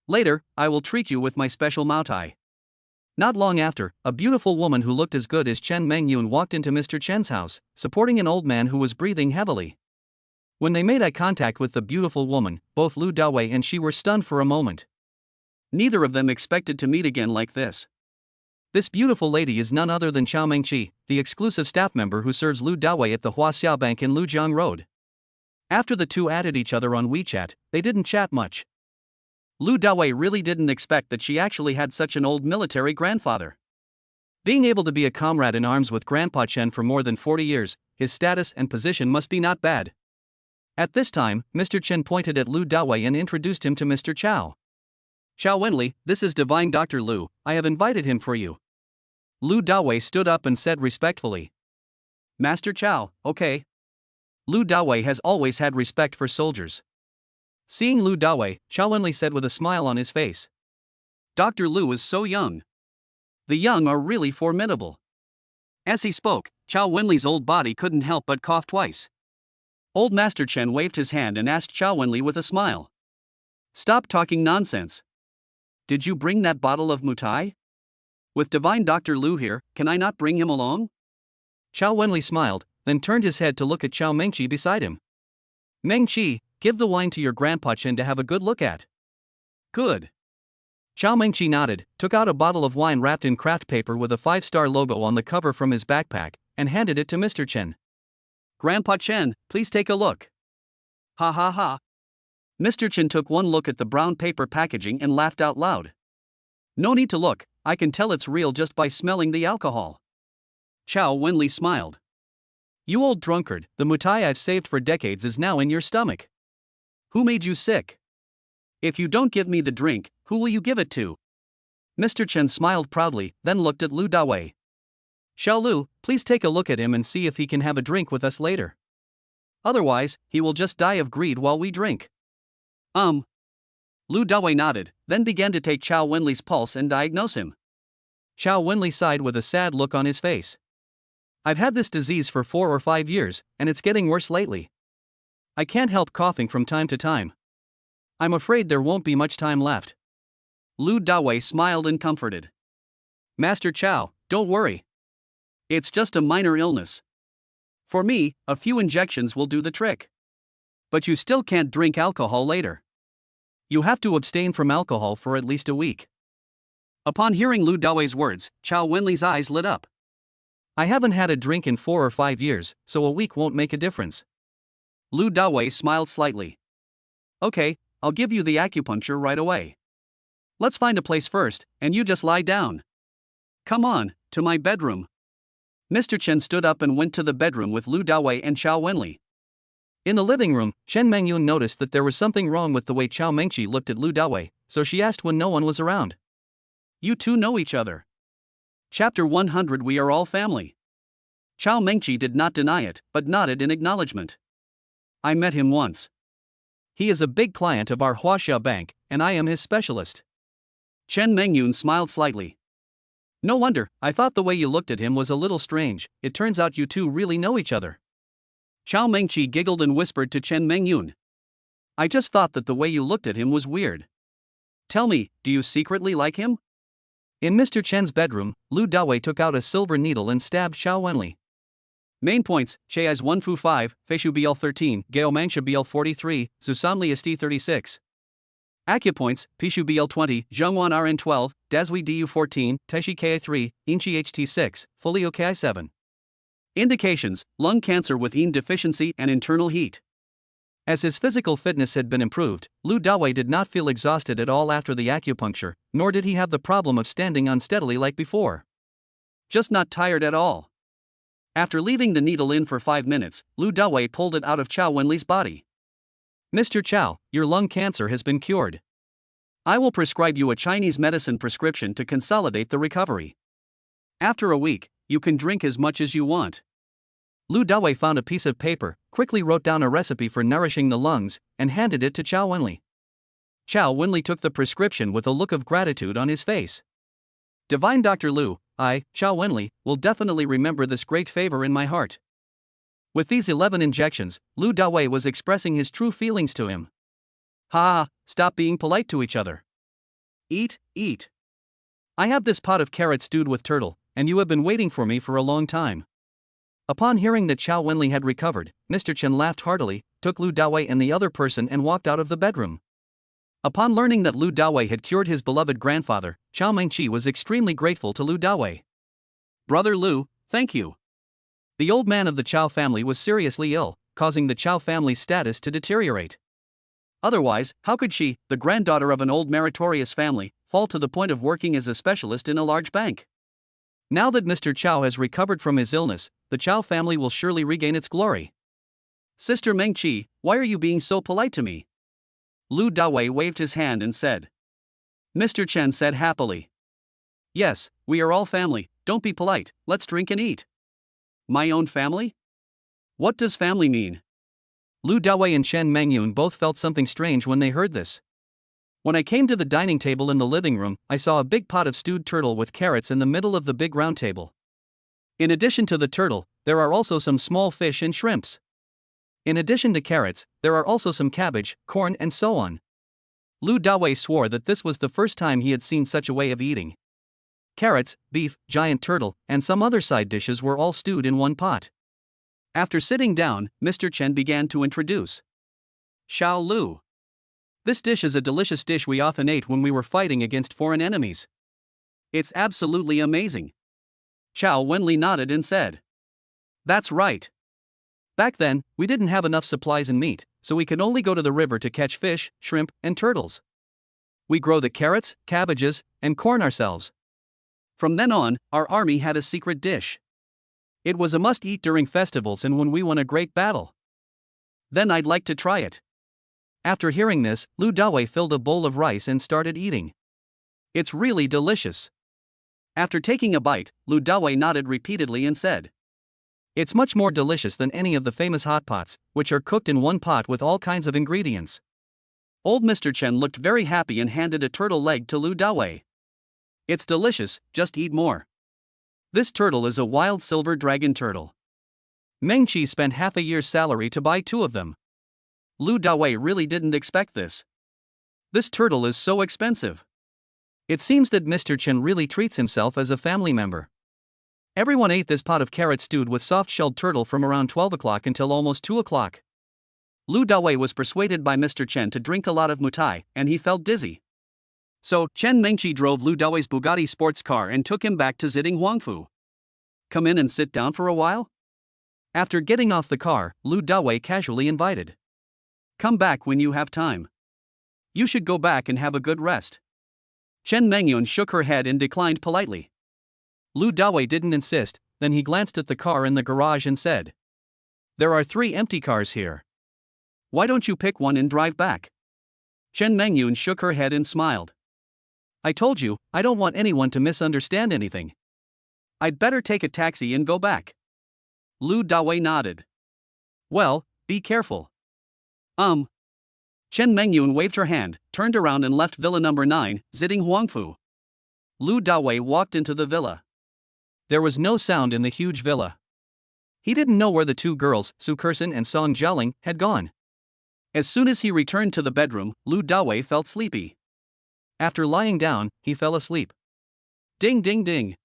Later, I will treat you with my special Maotai. Not long after, a beautiful woman who looked as good as Chen Mengyun walked into Mr. Chen's house, supporting an old man who was breathing heavily. When they made eye contact with the beautiful woman, both Lu Dawei and she were stunned for a moment. Neither of them expected to meet again like this. This beautiful lady is none other than Chao Mengqi, the exclusive staff member who serves Lu Dawei at the Huaxiao Bank in Lujiang Road. After the two added each other on WeChat, they didn't chat much. Lu Dawei really didn't expect that she actually had such an old military grandfather. Being able to be a comrade in arms with Grandpa Chen for more than 40 years, his status and position must be not bad. At this time, Mr. Chen pointed at Lu Dawei and introduced him to Mr. Chow. Chow Wenli, this is Divine Dr. Lu, I have invited him for you. Lu Dawei stood up and said respectfully. Master Chow, okay. Lu Dawei has always had respect for soldiers. Seeing Lu Dawei, Chow Wenli said with a smile on his face. Dr. Lu is so young. The young are really formidable. As he spoke, Chow Wenli's old body couldn't help but cough twice. Old Master Chen waved his hand and asked Chow Wenli with a smile. Stop talking nonsense. Did you bring that bottle of mutai? With Divine Dr. Lu here, can I not bring him along? Chow Wenli smiled, then turned his head to look at Chao Mengqi beside him. Mengqi, give the wine to your Grandpa Chen to have a good look at. Good. Chao Mengqi nodded, took out a bottle of wine wrapped in craft paper with a 5-star logo on the cover from his backpack, and handed it to Mr. Chen. Grandpa Chen, please take a look. Ha ha ha. Mr. Chen took one look at the brown paper packaging and laughed out loud. No need to look, I can tell it's real just by smelling the alcohol. Chao Wenli smiled. You old drunkard, the mutai I've saved for decades is now in your stomach. Who made you sick? If you don't give me the drink, who will you give it to? Mr. Chen smiled proudly, then looked at Lu Dawei. Xiao Lu, please take a look at him and see if he can have a drink with us later. Otherwise, he will just die of greed while we drink. Lu Dawei nodded, then began to take Chao Wenli's pulse and diagnose him. Chao Wenli sighed with a sad look on his face. I've had this disease for 4 or 5 years, and it's getting worse lately. I can't help coughing from time to time. I'm afraid there won't be much time left. Lu Dawei smiled and comforted. Master Chow, don't worry. It's just a minor illness. For me, a few injections will do the trick. But you still can't drink alcohol later. You have to abstain from alcohol for at least a week. Upon hearing Lu Dawei's words, Chao Wenli's eyes lit up. I haven't had a drink in 4 or 5 years, so a week won't make a difference. Lu Dawei smiled slightly. Okay, I'll give you the acupuncture right away. Let's find a place first, and you just lie down. Come on, to my bedroom. Mr. Chen stood up and went to the bedroom with Lu Dawei and Chao Wenli. In the living room, Chen Mengyun noticed that there was something wrong with the way Chao Mengqi looked at Lu Dawei, so she asked when no one was around. You two know each other. Chapter 100 We are all family. Chao Mengqi did not deny it, but nodded in acknowledgement. I met him once. He is a big client of our Huaxia Bank, and I am his specialist. Chen Mengyun smiled slightly. No wonder, I thought the way you looked at him was a little strange, it turns out you two really know each other. Chao Mengqi giggled and whispered to Chen Mengyun. I just thought that the way you looked at him was weird. Tell me, do you secretly like him? In Mr. Chen's bedroom, Lu Dawei took out a silver needle and stabbed Chao Wenli. Main points: Chai's 1 Fu 5, Feishu BL 13, Gao Mangsha BL 43, Zusanli ST 36. Acupoints: Pishu BL 20, Zhongwan RN 12, Dazui DU 14, Taishi KA 3, Inchi HT 6, Folio KI 7. Indications: lung cancer with yin deficiency and internal heat. As his physical fitness had been improved, Lu Dawei did not feel exhausted at all after the acupuncture, nor did he have the problem of standing unsteadily like before. Just not tired at all. After leaving the needle in for 5 minutes, Lu Dawei pulled it out of Chao Wenli's body. "Mr. Chao, your lung cancer has been cured. I will prescribe you a Chinese medicine prescription to consolidate the recovery. After a week, you can drink as much as you want." Lu Dawei found a piece of paper, quickly wrote down a recipe for nourishing the lungs, and handed it to Chao Wenli. Chao Wenli took the prescription with a look of gratitude on his face. "Divine Dr. Lu, I, Chao Wenli, will definitely remember this great favor in my heart." With these 11 injections, Lu Dawei was expressing his true feelings to him. "Ha, stop being polite to each other. Eat, eat. I have this pot of carrot stewed with turtle, and you have been waiting for me for a long time." Upon hearing that Chao Wenli had recovered, Mr. Chen laughed heartily, took Lu Dawei and the other person and walked out of the bedroom. Upon learning that Lu Dawei had cured his beloved grandfather, Chao Mengqi was extremely grateful to Lu Dawei. "Brother Lu, thank you." The old man of the Chao family was seriously ill, causing the Chao family's status to deteriorate. Otherwise, how could she, the granddaughter of an old meritorious family, fall to the point of working as a specialist in a large bank? Now that Mr. Chao has recovered from his illness, the Chao family will surely regain its glory. "Sister Mengqi, why are you being so polite to me?" Lu Dawei waved his hand and said. Mr. Chen said happily. "Yes, we are all family, don't be polite, let's drink and eat." "My own family? What does family mean?" Lu Dawei and Chen Mengyun both felt something strange when they heard this. "When I came to the dining table in the living room, I saw a big pot of stewed turtle with carrots in the middle of the big round table. In addition to the turtle, there are also some small fish and shrimps. In addition to carrots, there are also some cabbage, corn, and so on." Lu Dawei swore that this was the first time he had seen such a way of eating. Carrots, beef, giant turtle, and some other side dishes were all stewed in one pot. After sitting down, Mr. Chen began to introduce. "Xiao Lu. This dish is a delicious dish we often ate when we were fighting against foreign enemies. It's absolutely amazing." Chao Wenli nodded and said. "That's right. Back then, we didn't have enough supplies in meat, so we could only go to the river to catch fish, shrimp, and turtles. We grow the carrots, cabbages, and corn ourselves. From then on, our army had a secret dish. It was a must-eat during festivals and when we won a great battle. Then I'd like to try it." After hearing this, Lu Dawei filled a bowl of rice and started eating. "It's really delicious." After taking a bite, Lu Dawei nodded repeatedly and said. "It's much more delicious than any of the famous hot pots, which are cooked in one pot with all kinds of ingredients." Old Mr. Chen looked very happy and handed a turtle leg to Lu Dawei. "It's delicious, just eat more. This turtle is a wild silver dragon turtle. Mengqi spent half a year's salary to buy 2 of them." Lu Dawei really didn't expect this. This turtle is so expensive. It seems that Mr. Chen really treats himself as a family member. Everyone ate this pot of carrot stewed with soft-shelled turtle from around 12 o'clock until almost 2 o'clock. Lu Dawei was persuaded by Mr. Chen to drink a lot of mutai, and he felt dizzy. So, Chen Mengqi drove Lu Dawei's Bugatti sports car and took him back to Ziding Huangfu. "Come in and sit down for a while?" After getting off the car, Lu Dawei casually invited. "Come back when you have time. You should go back and have a good rest." Chen Mengyun shook her head and declined politely. Lu Dawei didn't insist, then he glanced at the car in the garage and said. "There are 3 empty cars here. Why don't you pick one and drive back?" Chen Mengyun shook her head and smiled. "I told you, I don't want anyone to misunderstand anything. I'd better take a taxi and go back." Lu Dawei nodded. "Well, be careful." Chen Mengyun waved her hand, turned around and left Villa number 9, Ziding Huangfu. Lu Dawei walked into the villa. There was no sound in the huge villa. He didn't know where the 2 girls, Su Kersen and Song Jialing, had gone. As soon as he returned to the bedroom, Lu Dawei felt sleepy. After lying down, he fell asleep. Ding ding ding.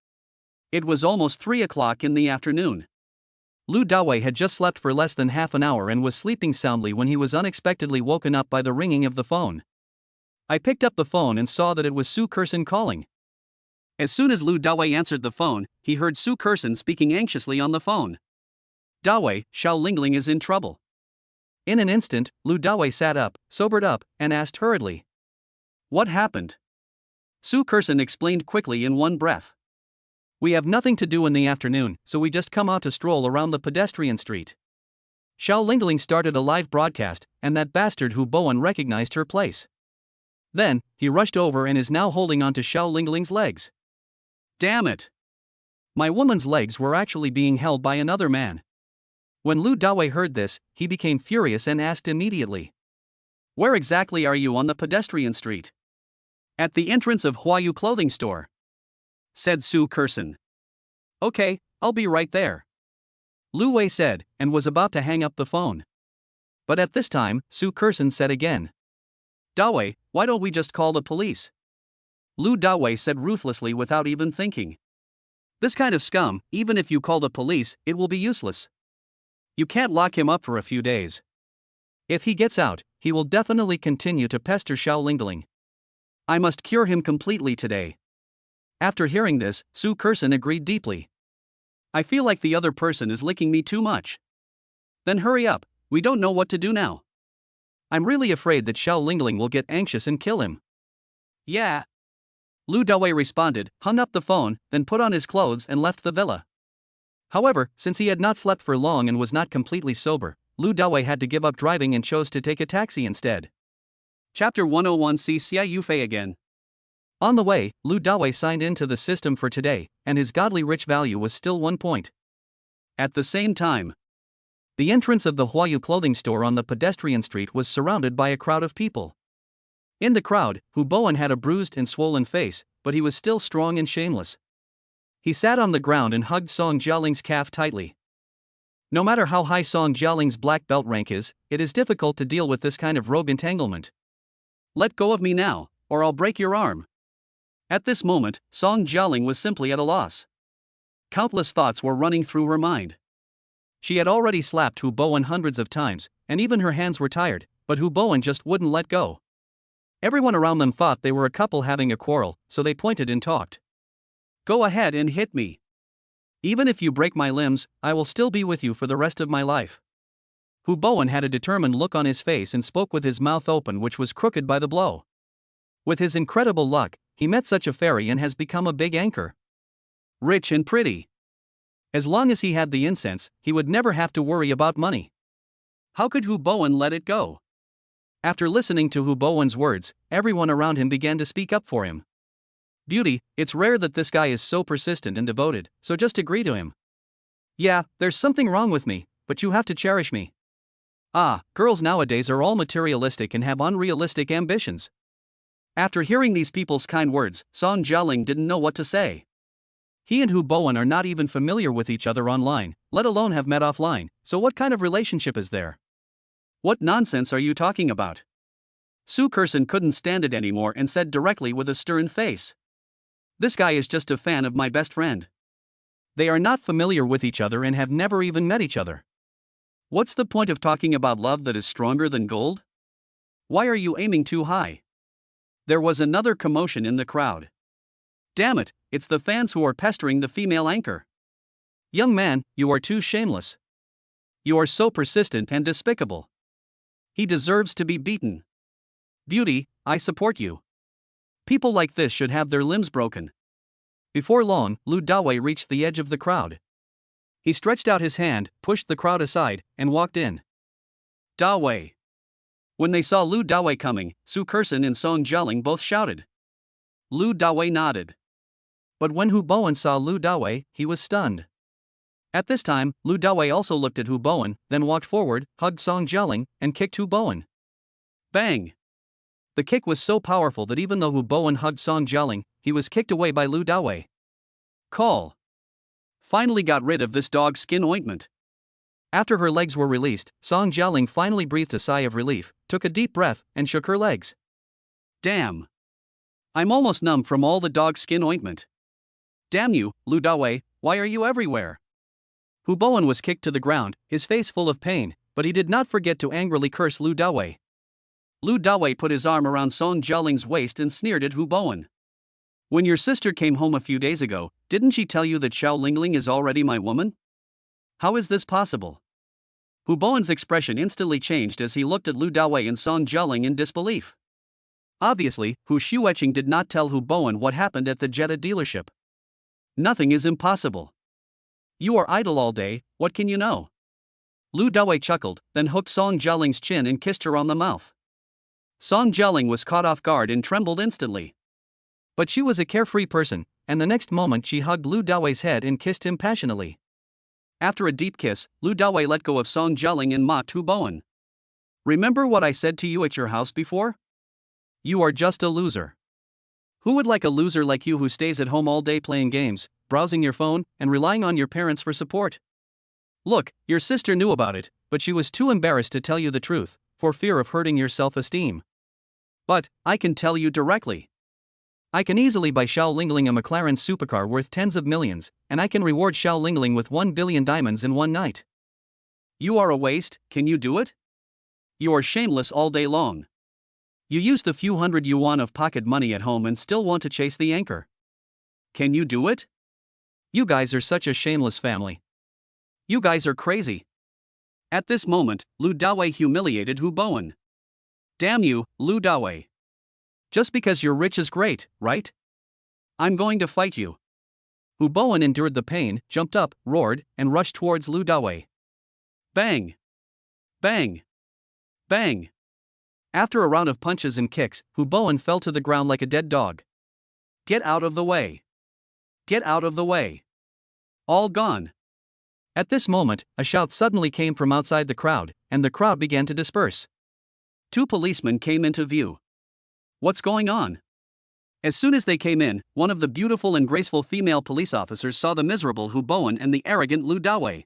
It was almost 3 o'clock in the afternoon. Lu Dawei had just slept for less than half an hour and was sleeping soundly when he was unexpectedly woken up by the ringing of the phone. I picked up the phone and saw that it was Su Kersen calling. As soon as Lu Dawei answered the phone, he heard Su Kersen speaking anxiously on the phone. Dawei, Xiao Lingling is in trouble. In an instant, Lu Dawei sat up, sobered up, and asked hurriedly. What happened? Su Kersen explained quickly in one breath. We have nothing to do in the afternoon, so we just come out to stroll around the pedestrian street. Xiao Lingling started a live broadcast, and that bastard Hu Bowen recognized her place. Then, he rushed over and is now holding onto Xiao Lingling's legs. Damn it! My woman's legs were actually being held by another man. When Lu Dawei heard this, he became furious and asked immediately. Where exactly are you on the pedestrian street? At the entrance of Huayu clothing store, said Su Kersen. Okay, I'll be right there, Lu Wei said, and was about to hang up the phone. But at this time, Su Kersen said again. Dawei, why don't we just call the police? Lu Dawei said ruthlessly without even thinking. This kind of scum, even if you call the police, it will be useless. You can't lock him up for a few days. If he gets out, he will definitely continue to pester Xiao Lingling. I must cure him completely today. After hearing this, Su Kersen agreed deeply. I feel like the other person is licking me too much. Then hurry up, we don't know what to do now. I'm really afraid that Xiao Lingling will get anxious and kill him. Yeah. Lu Dawei responded, hung up the phone, then put on his clothes and left the villa. However, since he had not slept for long and was not completely sober, Lu Dawei had to give up driving and chose to take a taxi instead. Chapter 101. See Xia Yufei again. On the way, Lu Dawei signed into the system for today, and his godly rich value was still 1 point. At the same time, the entrance of the Huayu clothing store on the pedestrian street was surrounded by a crowd of people. In the crowd, Hu Bowen had a bruised and swollen face, but he was still strong and shameless. He sat on the ground and hugged Song Jialing's calf tightly. No matter how high Song Jialing's black belt rank is, it is difficult to deal with this kind of rogue entanglement. Let go of me now, or I'll break your arm. At this moment, Song Jialing was simply at a loss. Countless thoughts were running through her mind. She had already slapped Hu Bowen hundreds of times, and even her hands were tired, but Hu Bowen just wouldn't let go. Everyone around them thought they were a couple having a quarrel, so they pointed and talked. Go ahead and hit me. Even if you break my limbs, I will still be with you for the rest of my life. Hu Bowen had a determined look on his face and spoke with his mouth open, which was crooked by the blow. With his incredible luck, he met such a fairy and has become a big anchor. Rich and pretty. As long as he had the incense, he would never have to worry about money. How could Hu Bowen let it go? After listening to Hu Bowen's words, everyone around him began to speak up for him. Beauty, it's rare that this guy is so persistent and devoted, so just agree to him. Yeah, there's something wrong with me, but you have to cherish me. Ah, girls nowadays are all materialistic and have unrealistic ambitions. After hearing these people's kind words, Song Jialing didn't know what to say. He and Hu Bowen are not even familiar with each other online, let alone have met offline, so what kind of relationship is there? What nonsense are you talking about? Su Kersen couldn't stand it anymore and said directly with a stern face. This guy is just a fan of my best friend. They are not familiar with each other and have never even met each other. What's the point of talking about love that is stronger than gold? Why are you aiming too high? There was another commotion in the crowd. Damn it, it's the fans who are pestering the female anchor. Young man, you are too shameless. You are so persistent and despicable. He deserves to be beaten. Beauty, I support you. People like this should have their limbs broken. Before long, Lu Dawei reached the edge of the crowd. He stretched out his hand, pushed the crowd aside, and walked in. Dawei. When they saw Lu Dawei coming, Su Kersen and Song Jialing both shouted. Lu Dawei nodded. But when Hu Bowen saw Lu Dawei, he was stunned. At this time, Lu Dawei also looked at Hu Bowen, then walked forward, hugged Song Jialing, and kicked Hu Bowen. Bang! The kick was so powerful that even though Hu Bowen hugged Song Jialing, he was kicked away by Lu Dawei. Call. Finally got rid of this dog skin ointment. After her legs were released, Song Jialing finally breathed a sigh of relief, took a deep breath, and shook her legs. Damn. I'm almost numb from all the dog skin ointment. Damn you, Lu Dawei, why are you everywhere? Hu Bowen was kicked to the ground, his face full of pain, but he did not forget to angrily curse Lu Dawei. Lu Dawei put his arm around Song Jialing's waist and sneered at Hu Bowen. When your sister came home a few days ago, didn't she tell you that Xiao Lingling is already my woman? How is this possible? Hu Bowen's expression instantly changed as he looked at Lu Dawei and Song Jialing in disbelief. Obviously, Hu Xueqing did not tell Hu Bowen what happened at the Jetta dealership. Nothing is impossible. You are idle all day, what can you know? Lu Dawei chuckled, then hooked Song Jialing's chin and kissed her on the mouth. Song Jialing was caught off guard and trembled instantly. But she was a carefree person, and the next moment she hugged Lu Dawei's head and kissed him passionately. After a deep kiss, Lu Dawei let go of Song Jialing and mocked Hu Bowen. Remember what I said to you at your house before? You are just a loser. Who would like a loser like you who stays at home all day playing games, browsing your phone, and relying on your parents for support? Look, your sister knew about it, but she was too embarrassed to tell you the truth, for fear of hurting your self-esteem. But, I can tell you directly. I can easily buy Xiao Lingling a McLaren supercar worth tens of millions, and I can reward Xiao Lingling with 1 billion diamonds in one night. You are a waste, can you do it? You are shameless all day long. You use the few hundred yuan of pocket money at home and still want to chase the anchor. Can you do it? You guys are such a shameless family. You guys are crazy. At this moment, Lu Dawei humiliated Hu Bowen. Damn you, Lu Dawei. Just because you're rich is great, right? I'm going to fight you. Hu Bowen endured the pain, jumped up, roared, and rushed towards Lu Dawei. Bang! Bang! Bang! After a round of punches and kicks, Hu Bowen fell to the ground like a dead dog. Get out of the way! Get out of the way! All gone! At this moment, a shout suddenly came from outside the crowd, and the crowd began to disperse. 2 policemen came into view. What's going on? As soon as they came in, one of the beautiful and graceful female police officers saw the miserable Hu Bowen and the arrogant Lu Dawei.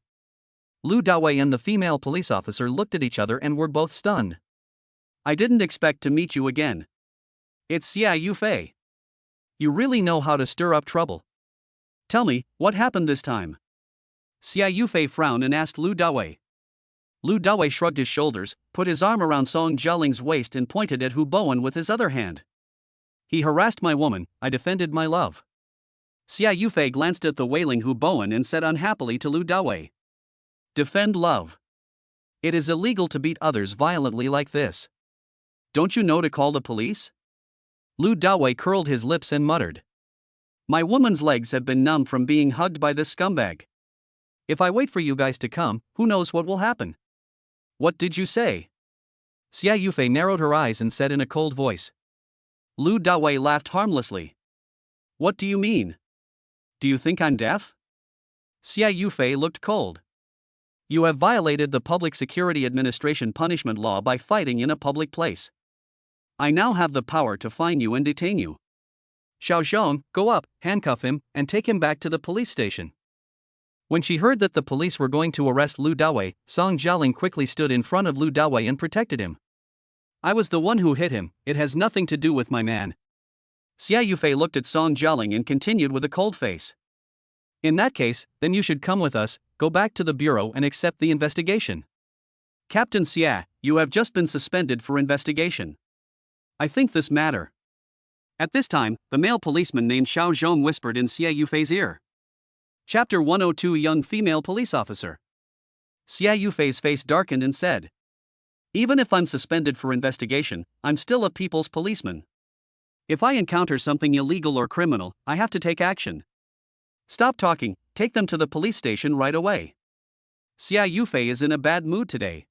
Lu Dawei and the female police officer looked at each other and were both stunned. I didn't expect to meet you again. It's Xia Yufei. You really know how to stir up trouble. Tell me, what happened this time? Xia Yufei frowned and asked Lu Dawei. Lu Dawei shrugged his shoulders, put his arm around Song Jialing's waist and pointed at Hu Bowen with his other hand. He harassed my woman, I defended my love. Xia Yufei glanced at the wailing Hu Bowen and said unhappily to Lu Dawei. Defend love. It is illegal to beat others violently like this. Don't you know to call the police? Lu Dawei curled his lips and muttered. My woman's legs have been numb from being hugged by this scumbag. If I wait for you guys to come, who knows what will happen? What did you say? Xia Yufei narrowed her eyes and said in a cold voice. Lu Dawei laughed harmlessly. What do you mean? Do you think I'm deaf? Xia Yufei looked cold. You have violated the Public Security Administration punishment law by fighting in a public place. I now have the power to fine you and detain you. Xiao Zhong, go up, handcuff him, and take him back to the police station. When she heard that the police were going to arrest Lu Dawei, Song Jialing quickly stood in front of Lu Dawei and protected him. I was the one who hit him, it has nothing to do with my man. Xia Yufei looked at Song Jialing and continued with a cold face. In that case, then you should come with us, go back to the bureau and accept the investigation. Captain Xia, you have just been suspended for investigation. I think this matter. At this time, the male policeman named Xiao Zhong whispered in Xia Yufei's ear. Chapter 102 Young Female Police Officer. Xia Yufei's face darkened and said. Even if I'm suspended for investigation, I'm still a people's policeman. If I encounter something illegal or criminal, I have to take action. Stop talking, take them to the police station right away. Xia Yufei is in a bad mood today.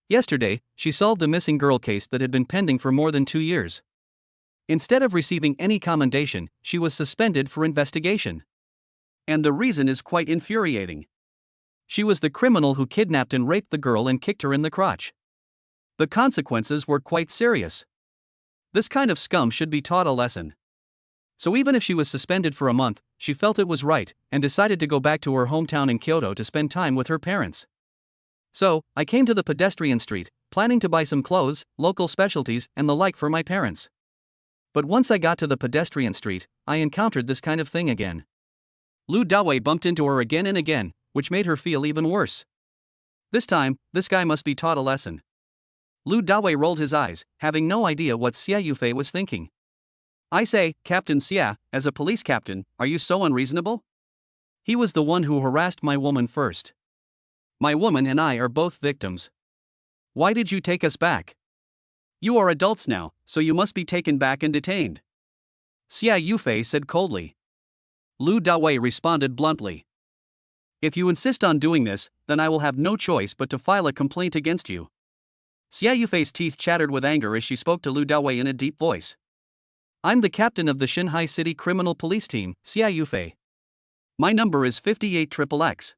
Yesterday, she solved a missing girl case that had been pending for more than 2 years. Instead of receiving any commendation, she was suspended for investigation. And the reason is quite infuriating. She was the criminal who kidnapped and raped the girl and kicked her in the crotch. The consequences were quite serious. This kind of scum should be taught a lesson. So even if she was suspended for a month, she felt it was right, and decided to go back to her hometown in Kyoto to spend time with her parents. So, I came to the pedestrian street, planning to buy some clothes, local specialties, and the like for my parents. But once I got to the pedestrian street, I encountered this kind of thing again. Lu Dawei bumped into her again and again, which made her feel even worse. This time, this guy must be taught a lesson. Lu Dawei rolled his eyes, having no idea what Xia Yufei was thinking. I say, Captain Xia, as a police captain, are you so unreasonable? He was the one who harassed my woman first. My woman and I are both victims. Why did you take us back? You are adults now, so you must be taken back and detained. Xia Yufei said coldly. Lu Dawei responded bluntly. If you insist on doing this, then I will have no choice but to file a complaint against you. Xia Yufei's teeth chattered with anger as she spoke to Lu Dawei in a deep voice. I'm the captain of the Shanghai City Criminal Police Team, Xia Yufei. My number is 58XXX.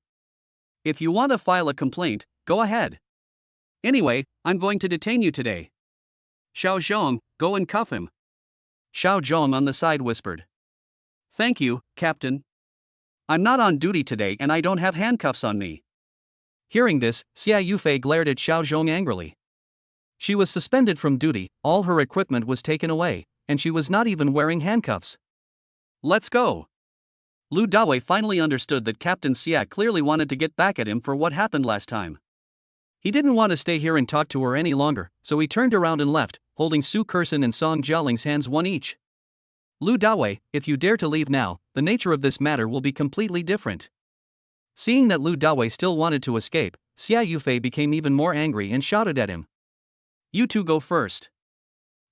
If you want to file a complaint, go ahead. Anyway, I'm going to detain you today. Xiao Zhong, go and cuff him. Xiao Zhong on the side whispered. Thank you, Captain. I'm not on duty today and I don't have handcuffs on me. Hearing this, Xia Yufei glared at Xiao Zhong angrily. She was suspended from duty, all her equipment was taken away, and she was not even wearing handcuffs. Let's go. Lu Dawei finally understood that Captain Xia clearly wanted to get back at him for what happened last time. He didn't want to stay here and talk to her any longer, so he turned around and left, holding Su Kersen and Song Jiaoling's hands one each. Lu Dawei, if you dare to leave now, the nature of this matter will be completely different. Seeing that Lu Dawei still wanted to escape, Xia Yufei became even more angry and shouted at him. You two go first.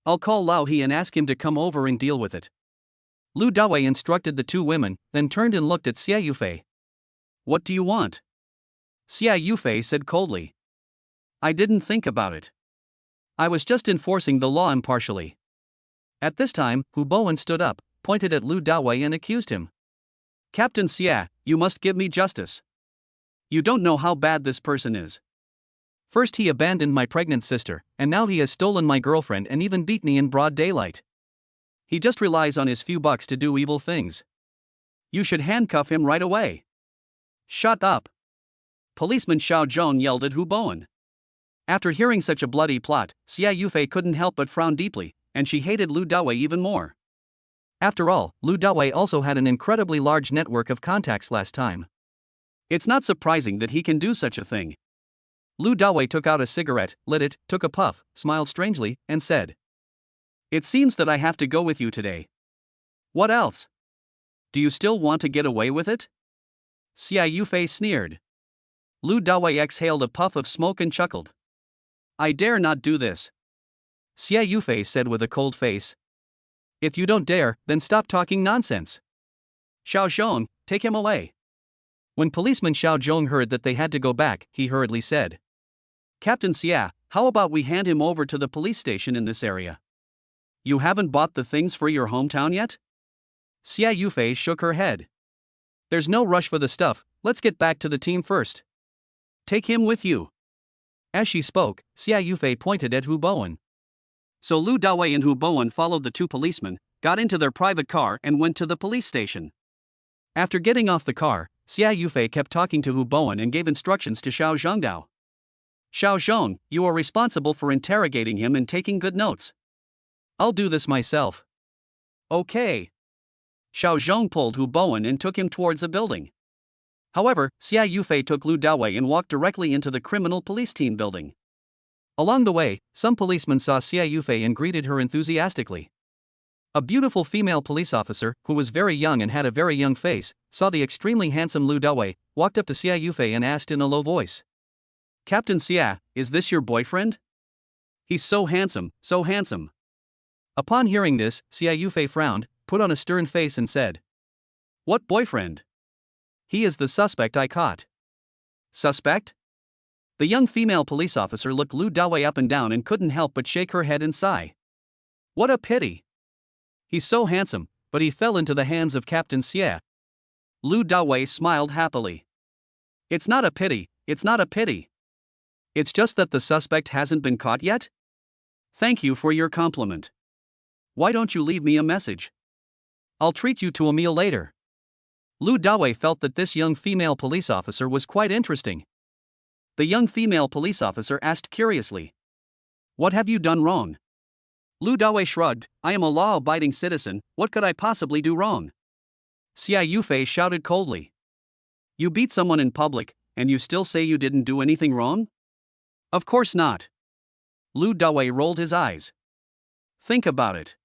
I'll call Lao He and ask him to come over and deal with it. Lu Dawei instructed the two women, then turned and looked at Xia Yufei. What do you want? Xia Yufei said coldly. I didn't think about it. I was just enforcing the law impartially. At this time, Hu Bowen stood up, pointed at Lu Dawei and accused him. Captain Xia, you must give me justice. You don't know how bad this person is. First he abandoned my pregnant sister, and now he has stolen my girlfriend and even beat me in broad daylight. He just relies on his few bucks to do evil things. You should handcuff him right away. Shut up. Policeman Xiao Zhong yelled at Hu Bowen. After hearing such a bloody plot, Xia Yufei couldn't help but frown deeply, and she hated Lu Dawei even more. After all, Lu Dawei also had an incredibly large network of contacts last time. It's not surprising that he can do such a thing. Lu Dawei took out a cigarette, lit it, took a puff, smiled strangely, and said, It seems that I have to go with you today. What else? Do you still want to get away with it? Xia Yufei sneered. Lu Dawei exhaled a puff of smoke and chuckled. I dare not do this. Xia Yufei said with a cold face. If you don't dare, then stop talking nonsense. Xiao Zhong, take him away. When policeman Xiao Zhong heard that they had to go back, he hurriedly said. Captain Xia, how about we hand him over to the police station in this area? You haven't bought the things for your hometown yet? Xia Yufei shook her head. There's no rush for the stuff, let's get back to the team first. Take him with you. As she spoke, Xia Yufei pointed at Hu Bowen. So Lu Dawei and Hu Bowen followed the two policemen, got into their private car and went to the police station. After getting off the car, Xia Yufei kept talking to Hu Bowen and gave instructions to Xiao Zhongdao. Xiao Zhong, you are responsible for interrogating him and taking good notes. I'll do this myself. Okay. Xiao Zhong pulled Hu Bowen and took him towards a building. However, Xia Yufei took Lu Dawei and walked directly into the criminal police team building. Along the way, some policemen saw Xia Yufei and greeted her enthusiastically. A beautiful female police officer, who was very young and had a very young face, saw the extremely handsome Lu Dawei, walked up to Xia Yufei and asked in a low voice. Captain Xia, is this your boyfriend? He's so handsome, so handsome. Upon hearing this, Xia Yufei frowned, put on a stern face and said. What boyfriend? He is the suspect I caught. Suspect? The young female police officer looked Lu Dawei up and down and couldn't help but shake her head and sigh. What a pity. He's so handsome, but he fell into the hands of Captain Xia. Lu Dawei smiled happily. It's not a pity, it's not a pity. It's just that the suspect hasn't been caught yet? Thank you for your compliment. Why don't you leave me a message? I'll treat you to a meal later. Lu Dawei felt that this young female police officer was quite interesting. The young female police officer asked curiously. What have you done wrong? Lu Dawei shrugged, I am a law-abiding citizen, what could I possibly do wrong? Xia Yufei shouted coldly. You beat someone in public, and you still say you didn't do anything wrong? Of course not. Lu Dawei rolled his eyes. Think about it.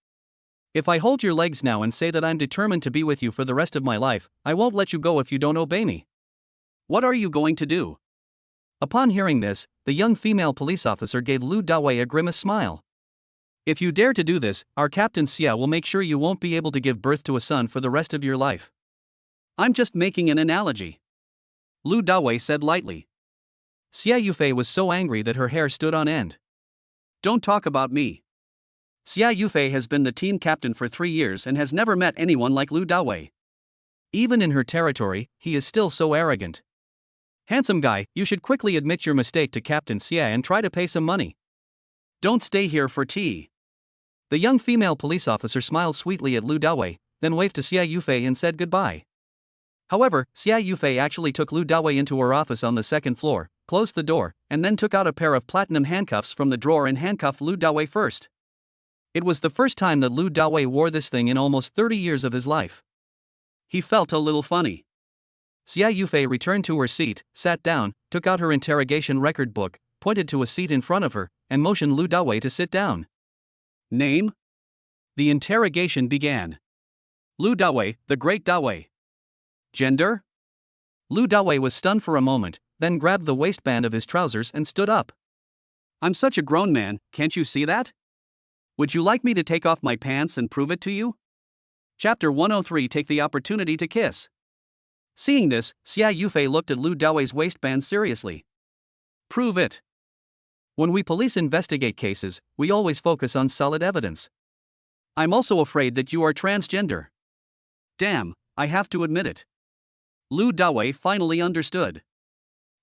If I hold your legs now and say that I'm determined to be with you for the rest of my life, I won't let you go if you don't obey me. What are you going to do? Upon hearing this, the young female police officer gave Lu Dawei a grimace smile. If you dare to do this, our Captain Xia will make sure you won't be able to give birth to a son for the rest of your life. I'm just making an analogy. Lu Dawei said lightly. Xia Yufei was so angry that her hair stood on end. Don't talk about me. Xia Yufei has been the team captain for 3 years and has never met anyone like Lu Dawei. Even in her territory, he is still so arrogant. Handsome guy, you should quickly admit your mistake to Captain Xia and try to pay some money. Don't stay here for tea. The young female police officer smiled sweetly at Lu Dawei, then waved to Xia Yufei and said goodbye. However, Xia Yufei actually took Lu Dawei into her office on the second floor, closed the door, and then took out a pair of platinum handcuffs from the drawer and handcuffed Lu Dawei first. It was the first time that Lu Dawei wore this thing in almost 30 years of his life. He felt a little funny. Xia Yufei returned to her seat, sat down, took out her interrogation record book, pointed to a seat in front of her, and motioned Lu Dawei to sit down. Name? The interrogation began. Lu Dawei, the Great Dawei. Gender? Lu Dawei was stunned for a moment, then grabbed the waistband of his trousers and stood up. I'm such a grown man, can't you see that? Would you like me to take off my pants and prove it to you? Chapter 103. Take the opportunity to kiss. Seeing this, Xia Yufei looked at Lu Dawei's waistband seriously. Prove it. When we police investigate cases, we always focus on solid evidence. I'm also afraid that you are transgender. Damn, I have to admit it. Lu Dawei finally understood.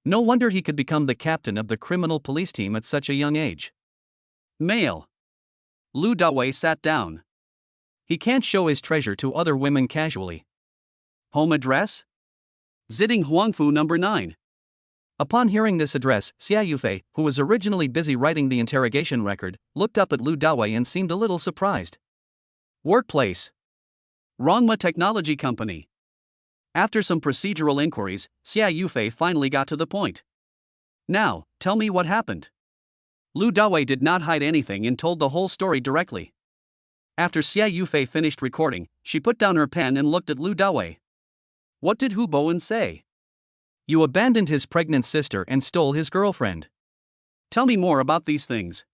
No wonder he could become the captain of the criminal police team at such a young age. Male. Lu Dawei sat down. He can't show his treasure to other women casually. Home address? Ziding Huangfu number 9. Upon hearing this address, Xia Yufei, who was originally busy writing the interrogation record, looked up at Lu Dawei and seemed a little surprised. Workplace. Rongma Technology Company. After some procedural inquiries, Xia Yufei finally got to the point. Now, tell me what happened. Lu Dawei did not hide anything and told the whole story directly. After Xia Yufei finished recording, she put down her pen and looked at Lu Dawei. What did Hu Bowen say? You abandoned his pregnant sister and stole his girlfriend. Tell me more about these things.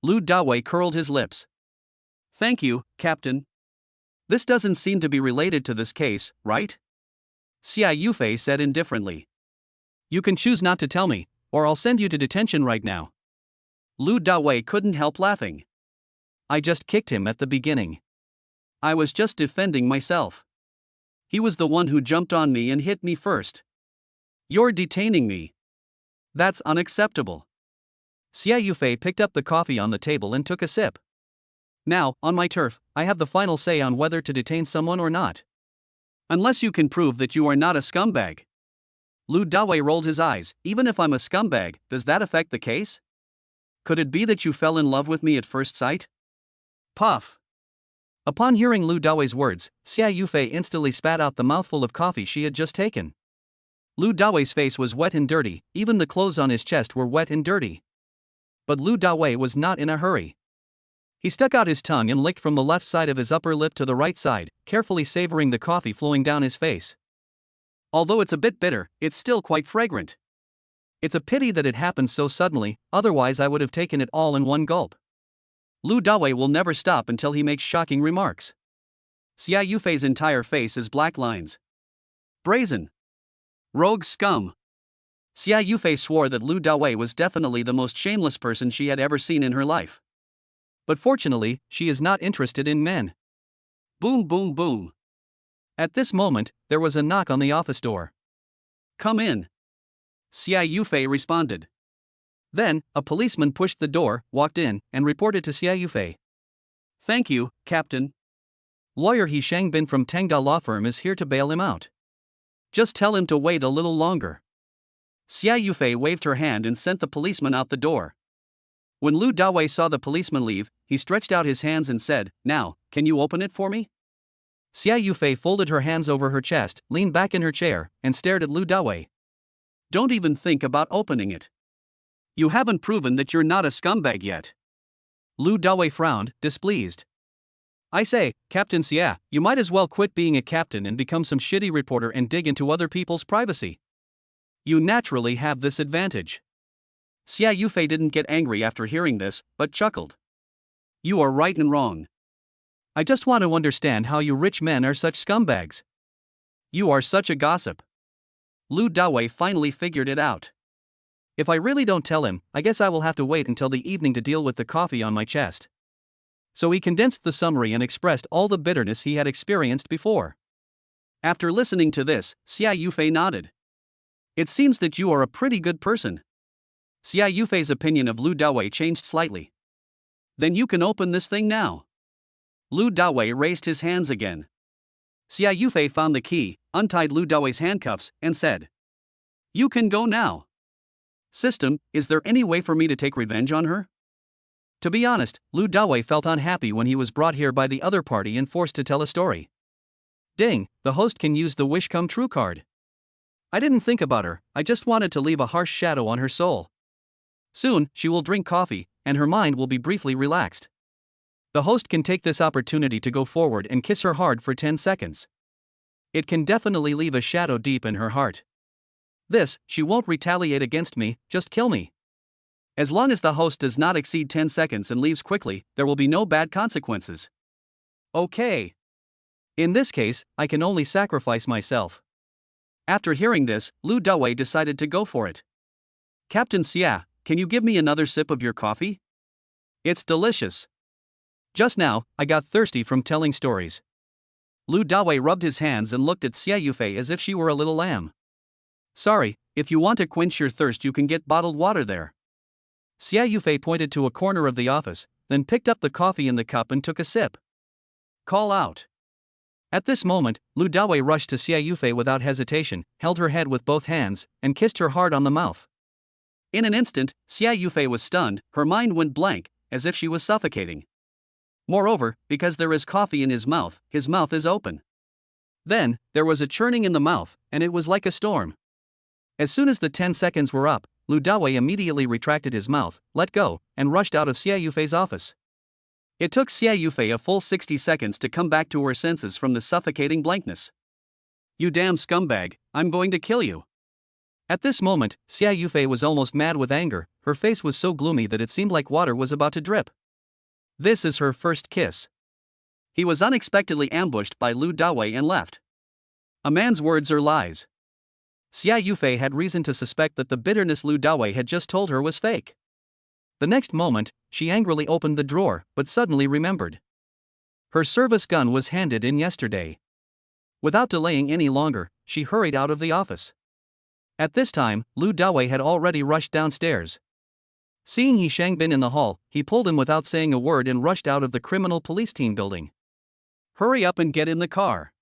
Lu Dawei curled his lips. Thank you, Captain. This doesn't seem to be related to this case, right? Xia Yufei said indifferently. You can choose not to tell me, or I'll send you to detention right now. Lu Dawei couldn't help laughing. I just kicked him at the beginning. I was just defending myself. He was the one who jumped on me and hit me first. You're detaining me. That's unacceptable. Xia Yufei picked up the coffee on the table and took a sip. Now, on my turf, I have the final say on whether to detain someone or not. Unless you can prove that you are not a scumbag. Lu Dawei rolled his eyes. Even if I'm a scumbag, does that affect the case? Could it be that you fell in love with me at first sight? Puff. Upon hearing Lu Dawei's words, Xia Yufei instantly spat out the mouthful of coffee she had just taken. Lu Dawei's face was wet and dirty, even the clothes on his chest were wet and dirty. But Lu Dawei was not in a hurry. He stuck out his tongue and licked from the left side of his upper lip to the right side, carefully savoring the coffee flowing down his face. Although it's a bit bitter, it's still quite fragrant. It's a pity that it happened so suddenly, otherwise I would have taken it all in one gulp. Lu Dawei will never stop until he makes shocking remarks. Xia Yufei's entire face is black lines. Brazen. Rogue scum. Xia Yufei swore that Lu Dawei was definitely the most shameless person she had ever seen in her life. But fortunately, she is not interested in men. Boom boom boom. At this moment, there was a knock on the office door. Come in. Xia Yufei responded. Then, a policeman pushed the door, walked in, and reported to Xia Yufei. Thank you, Captain. Lawyer He Shangbin from Tengda Law Firm is here to bail him out. Just tell him to wait a little longer. Xia Yufei waved her hand and sent the policeman out the door. When Lu Dawei saw the policeman leave, he stretched out his hands and said, Now, can you open it for me? Xia Yufei folded her hands over her chest, leaned back in her chair, and stared at Lu Dawei. Don't even think about opening it. You haven't proven that you're not a scumbag yet. Lu Dawei frowned, displeased. I say, Captain Xia, you might as well quit being a captain and become some shitty reporter and dig into other people's privacy. You naturally have this advantage. Xia Yufei didn't get angry after hearing this, but chuckled. You are right and wrong. I just want to understand how you rich men are such scumbags. You are such a gossip. Lu Dawei finally figured it out. If I really don't tell him, I guess I will have to wait until the evening to deal with the coffee on my chest. So he condensed the summary and expressed all the bitterness he had experienced before. After listening to this, Xia Yufei nodded. It seems that you are a pretty good person. Xia Yufei's opinion of Lu Dawei changed slightly. Then you can open this thing now. Lu Dawei raised his hands again. Xia Yufei found the key, untied Lu Dawei's handcuffs, and said, You can go now. System, is there any way for me to take revenge on her? To be honest, Lu Dawei felt unhappy when he was brought here by the other party and forced to tell a story. Ding, the host can use the wish come true card. I didn't think about her, I just wanted to leave a harsh shadow on her soul. Soon, she will drink coffee, and her mind will be briefly relaxed. The host can take this opportunity to go forward and kiss her hard for 10 seconds. It can definitely leave a shadow deep in her heart. This, she won't retaliate against me, just kill me. As long as the host does not exceed 10 seconds and leaves quickly, there will be no bad consequences. Okay. In this case, I can only sacrifice myself. After hearing this, Lu Dawei decided to go for it. Captain Xia, can you give me another sip of your coffee? It's delicious. Just now, I got thirsty from telling stories. Lu Dawei rubbed his hands and looked at Xia Yufei as if she were a little lamb. Sorry, if you want to quench your thirst you can get bottled water there. Xia Yufei pointed to a corner of the office, then picked up the coffee in the cup and took a sip. Call out. At this moment, Lu Dawei rushed to Xia Yufei without hesitation, held her head with both hands, and kissed her hard on the mouth. In an instant, Xia Yufei was stunned, her mind went blank, as if she was suffocating. Moreover, because there is coffee in his mouth is open. Then, there was a churning in the mouth, and it was like a storm. As soon as the 10 seconds were up, Lu Dawei immediately retracted his mouth, let go, and rushed out of Xia Yufei's office. It took Xia Yufei a full 60 seconds to come back to her senses from the suffocating blankness. You damn scumbag, I'm going to kill you. At this moment, Xia Yufei was almost mad with anger, her face was so gloomy that it seemed like water was about to drip. This is her first kiss. He was unexpectedly ambushed by Lu Dawei and left. A man's words are lies. Xia Yufei had reason to suspect that the bitterness Lu Dawei had just told her was fake. The next moment, she angrily opened the drawer, but suddenly remembered. Her service gun was handed in yesterday. Without delaying any longer, she hurried out of the office. At this time, Lu Dawei had already rushed downstairs. Seeing He Shangbin in the hall, he pulled him without saying a word and rushed out of the criminal police team building. Hurry up and get in the car.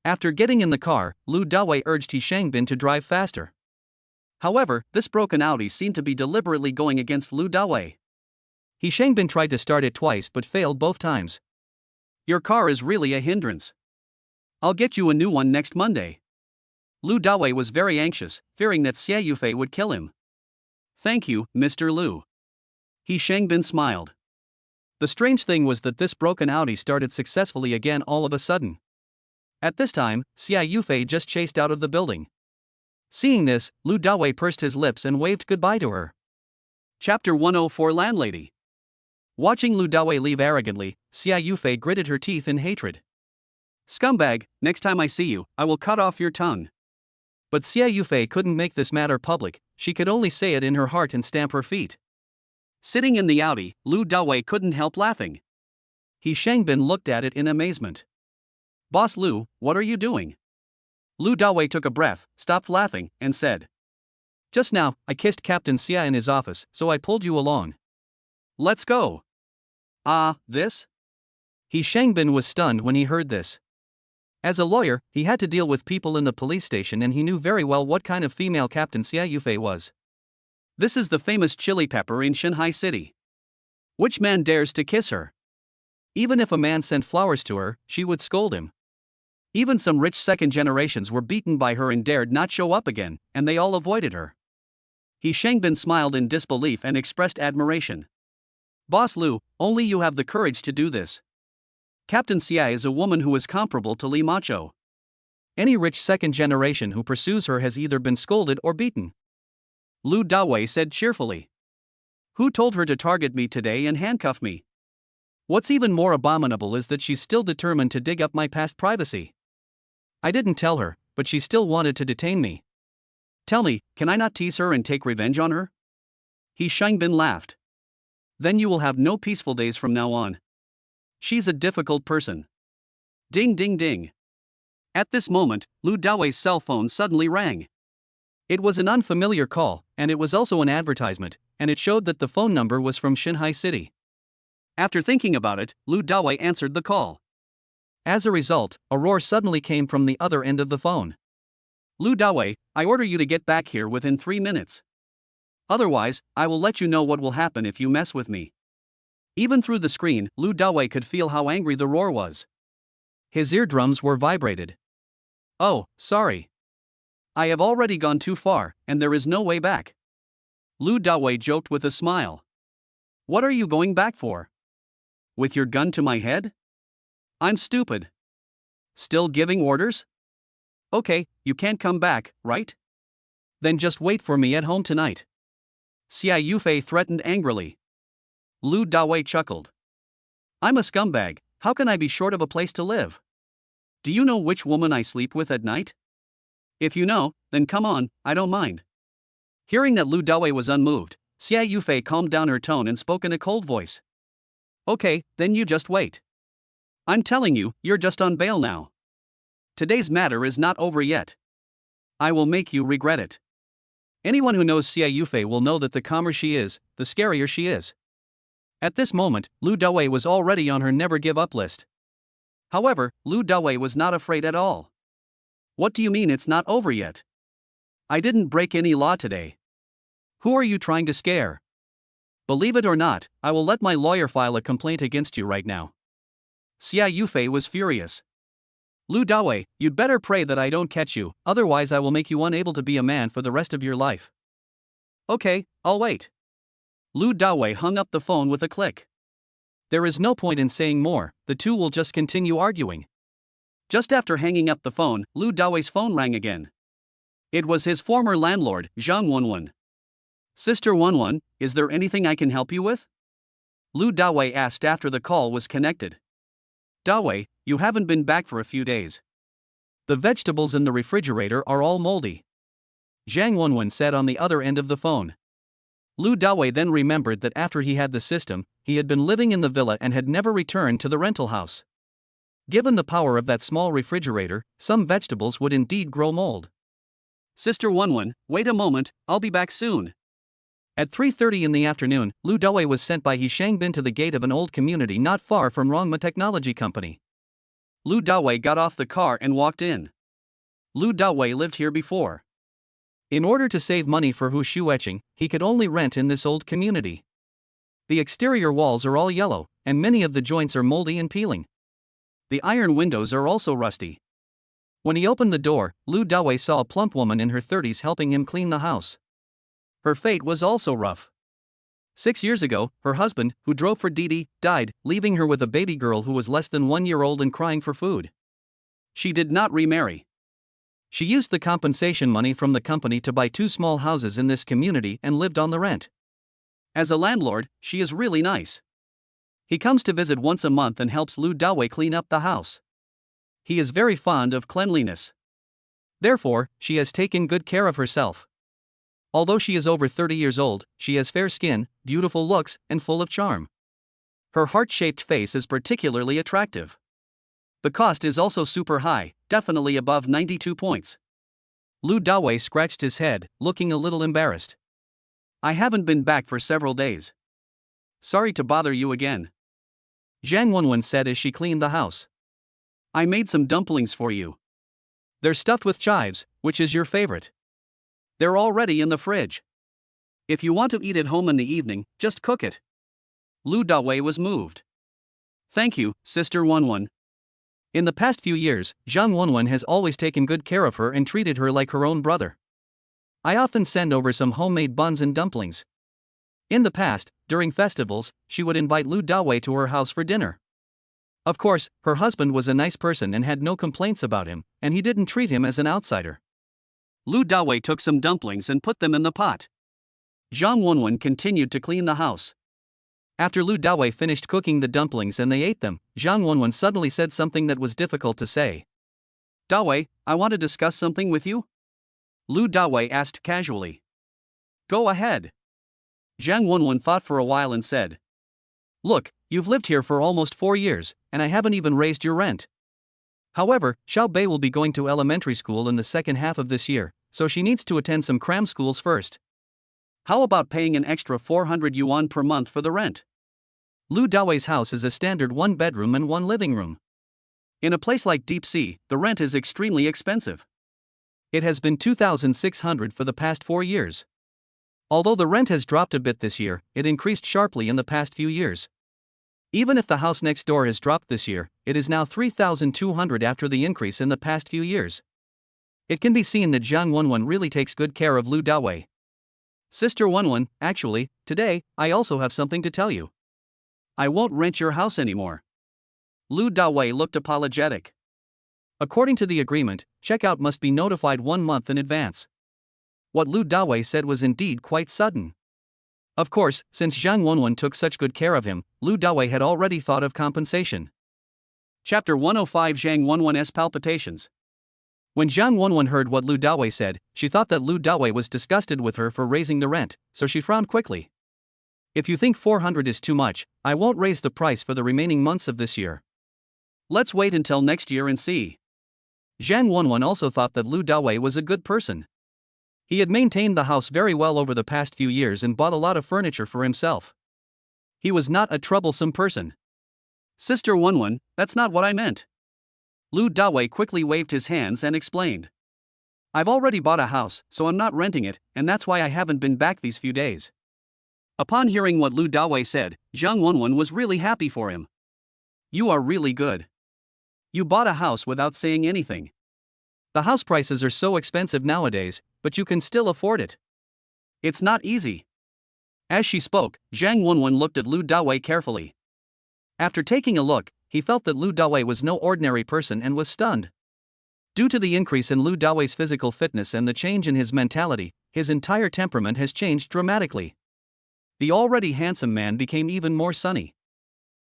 After getting in the car, Lu Dawei urged He Shangbin to drive faster. However, this broken Audi seemed to be deliberately going against Lu Dawei. He Shangbin tried to start it twice but failed both times. Your car is really a hindrance. I'll get you a new one next Monday. Lu Dawei was very anxious, fearing that Xia Yufei would kill him. Thank you, Mr. Lu. He Shangbin smiled. The strange thing was that this broken Audi started successfully again all of a sudden. At this time, Xia Yufei just chased out of the building. Seeing this, Lu Dawei pursed his lips and waved goodbye to her. Chapter 104 Landlady. Watching Lu Dawei leave arrogantly, Xia Yufei gritted her teeth in hatred. Scumbag, next time I see you, I will cut off your tongue. But Xia Yufei couldn't make this matter public, she could only say it in her heart and stamp her feet. Sitting in the Audi, Lu Dawei couldn't help laughing. He Shangbin looked at it in amazement. Boss Lu, what are you doing? Lu Dawei took a breath, stopped laughing, and said. Just now, I kissed Captain Xia in his office, so I pulled you along. Let's go. This? He Shangbin was stunned when he heard this. As a lawyer, he had to deal with people in the police station and he knew very well what kind of female Captain Xia Yufei was. This is the famous chili pepper in Shanghai City. Which man dares to kiss her? Even if a man sent flowers to her, she would scold him. Even some rich second generations were beaten by her and dared not show up again, and they all avoided her. He Shangbin smiled in disbelief and expressed admiration. Boss Lu, only you have the courage to do this. Captain Xia is a woman who is comparable to Li Macho. Any rich second generation who pursues her has either been scolded or beaten. Lu Dawei said cheerfully. Who told her to target me today and handcuff me? What's even more abominable is that she's still determined to dig up my past privacy. I didn't tell her, but she still wanted to detain me. Tell me, can I not tease her and take revenge on her? He Shangbin laughed. Then you will have no peaceful days from now on. She's a difficult person. Ding ding ding. At this moment, Lu Dawei's cell phone suddenly rang. It was an unfamiliar call, and it was also an advertisement, and it showed that the phone number was from Xinhai City. After thinking about it, Lu Dawei answered the call. As a result, a roar suddenly came from the other end of the phone. Lu Dawei, I order you to get back here within 3 minutes. Otherwise, I will let you know what will happen if you mess with me. Even through the screen, Lu Dawei could feel how angry the roar was. His eardrums were vibrated. Oh, sorry. I have already gone too far, and there is no way back. Lu Dawei joked with a smile. What are you going back for? With your gun to my head? I'm stupid. Still giving orders? Okay, you can't come back, right? Then just wait for me at home tonight. Xia Yufei threatened angrily. Lu Dawei chuckled. I'm a scumbag, how can I be short of a place to live? Do you know which woman I sleep with at night? If you know, then come on, I don't mind. Hearing that Lu Dawei was unmoved, Xia Yufei calmed down her tone and spoke in a cold voice. Okay, then you just wait. I'm telling you, you're just on bail now. Today's matter is not over yet. I will make you regret it. Anyone who knows Xia Yufei will know that the calmer she is, the scarier she is. At this moment, Lu Dawei was already on her never-give-up list. However, Lu Dawei was not afraid at all. What do you mean it's not over yet? I didn't break any law today. Who are you trying to scare? Believe it or not, I will let my lawyer file a complaint against you right now. Xia Yufei was furious. Lu Dawei, you'd better pray that I don't catch you, otherwise I will make you unable to be a man for the rest of your life. Okay, I'll wait. Lu Dawei hung up the phone with a click. There is no point in saying more, the two will just continue arguing. Just after hanging up the phone, Lu Dawei's phone rang again. It was his former landlord, Zhang Wenwen. Sister Wenwen, is there anything I can help you with? Lu Dawei asked after the call was connected. Dawei, you haven't been back for a few days. The vegetables in the refrigerator are all moldy. Zhang Wenwen said on the other end of the phone. Lu Dawei then remembered that after he had the system, he had been living in the villa and had never returned to the rental house. Given the power of that small refrigerator, some vegetables would indeed grow mold. Sister Wenwen, wait a moment, I'll be back soon. At 3:30 in the afternoon, Lu Dawei was sent by He Shangbin to the gate of an old community not far from Rongma Technology Company. Lu Dawei got off the car and walked in. Lu Dawei lived here before. In order to save money for Hu Shuetching, he could only rent in this old community. The exterior walls are all yellow, and many of the joints are moldy and peeling. The iron windows are also rusty. When he opened the door, Lu Dawei saw a plump woman in her 30s helping him clean the house. Her fate was also rough. 6 years ago, her husband, who drove for Didi, died, leaving her with a baby girl who was less than 1 year old and crying for food. She did not remarry. She used the compensation money from the company to buy 2 small houses in this community and lived on the rent. As a landlord, she is really nice. He comes to visit once a month and helps Lu Dawei clean up the house. He is very fond of cleanliness. Therefore, she has taken good care of herself. Although she is over 30 years old, she has fair skin, beautiful looks, and full of charm. Her heart-shaped face is particularly attractive. The cost is also super high, definitely above 92 points. Lu Dawei scratched his head, looking a little embarrassed. I haven't been back for several days. Sorry to bother you again. Zhang Wenwen said as she cleaned the house. I made some dumplings for you. They're stuffed with chives, which is your favorite. They're already in the fridge. If you want to eat at home in the evening, just cook it. Lu Dawei was moved. Thank you, Sister Wenwen. In the past few years, Zhang Wenwen has always taken good care of her and treated her like her own brother. I often send over some homemade buns and dumplings. In the past, during festivals, she would invite Lu Dawei to her house for dinner. Of course, her husband was a nice person and had no complaints about him, and he didn't treat him as an outsider. Lu Dawei took some dumplings and put them in the pot. Zhang Wenwen continued to clean the house. After Lu Dawei finished cooking the dumplings and they ate them, Zhang Wenwen suddenly said something that was difficult to say. Dawei, I want to discuss something with you? Lu Dawei asked casually. Go ahead. Zhang Wenwen thought for a while and said. Look, you've lived here for almost 4 years, and I haven't even raised your rent. However, Xiao Bei will be going to elementary school in the second half of this year, so she needs to attend some cram schools first. How about paying an extra 400 yuan per month for the rent? Lu Dawei's house is a standard 1-bedroom and 1 living room. In a place like Deep Sea, the rent is extremely expensive. It has been 2,600 for the past 4 years. Although the rent has dropped a bit this year, it increased sharply in the past few years. Even if the house next door has dropped this year, it is now 3,200 after the increase in the past few years. It can be seen that Zhang Wenwen really takes good care of Lu Dawei. Sister Wenwen, actually, today, I also have something to tell you. I won't rent your house anymore. Lu Dawei looked apologetic. According to the agreement, checkout must be notified 1 month in advance. What Lu Dawei said was indeed quite sudden. Of course, since Zhang Wenwen took such good care of him, Lu Dawei had already thought of compensation. Chapter 105 Zhang Wenwen's palpitations. When Zhang Wenwen heard what Lu Dawei said, she thought that Lu Dawei was disgusted with her for raising the rent, so she frowned quickly. If you think 400 is too much, I won't raise the price for the remaining months of this year. Let's wait until next year and see. Zhang Wenwen also thought that Lu Dawei was a good person. He had maintained the house very well over the past few years and bought a lot of furniture for himself. He was not a troublesome person. Sister Wenwen, that's not what I meant. Lu Dawei quickly waved his hands and explained. I've already bought a house, so I'm not renting it, and that's why I haven't been back these few days. Upon hearing what Lu Dawei said, Zhang Wenwen was really happy for him. You are really good. You bought a house without saying anything. The house prices are so expensive nowadays, but you can still afford it. It's not easy. As she spoke, Zhang Wenwen looked at Lu Dawei carefully. After taking a look, he felt that Lu Dawei was no ordinary person and was stunned. Due to the increase in Lu Dawei's physical fitness and the change in his mentality, his entire temperament has changed dramatically. The already handsome man became even more sunny.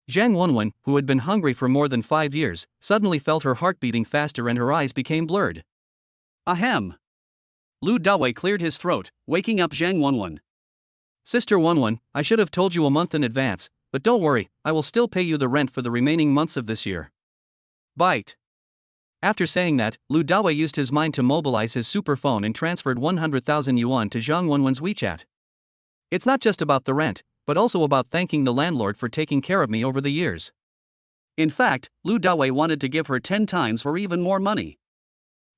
Zhang Wenwen, who had been hungry for more than 5 years, suddenly felt her heart beating faster and her eyes became blurred. Ahem. Lu Dawei cleared his throat, waking up Zhang Wenwen. Sister Wenwen, I should have told you a month in advance, but don't worry, I will still pay you the rent for the remaining months of this year. Bite. After saying that, Lu Dawei used his mind to mobilize his super phone and transferred 100,000 yuan to Zhang Wenwen's WeChat. It's not just about the rent, but also about thanking the landlord for taking care of me over the years. In fact, Lu Dawei wanted to give her 10 times or even more money.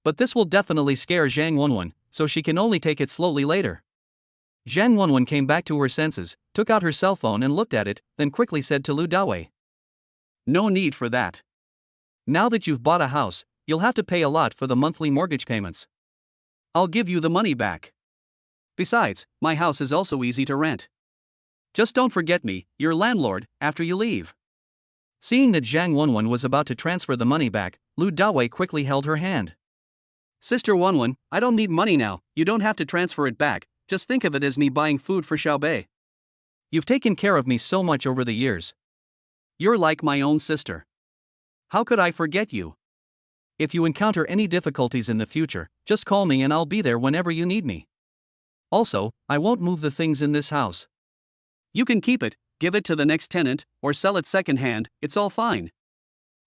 But this will definitely scare Zhang Wenwen, so she can only take it slowly later. Zhang Wenwen came back to her senses, took out her cell phone and looked at it, then quickly said to Lu Dawei. No need for that. Now that you've bought a house, you'll have to pay a lot for the monthly mortgage payments. I'll give you the money back. Besides, my house is also easy to rent. Just don't forget me, your landlord, after you leave. Seeing that Zhang Wenwen was about to transfer the money back, Lu Dawei quickly held her hand. Sister Wenwen, I don't need money now, you don't have to transfer it back, just think of it as me buying food for Xiao Bei. You've taken care of me so much over the years. You're like my own sister. How could I forget you? If you encounter any difficulties in the future, just call me and I'll be there whenever you need me. Also, I won't move the things in this house. You can keep it, give it to the next tenant, or sell it second-hand, it's all fine.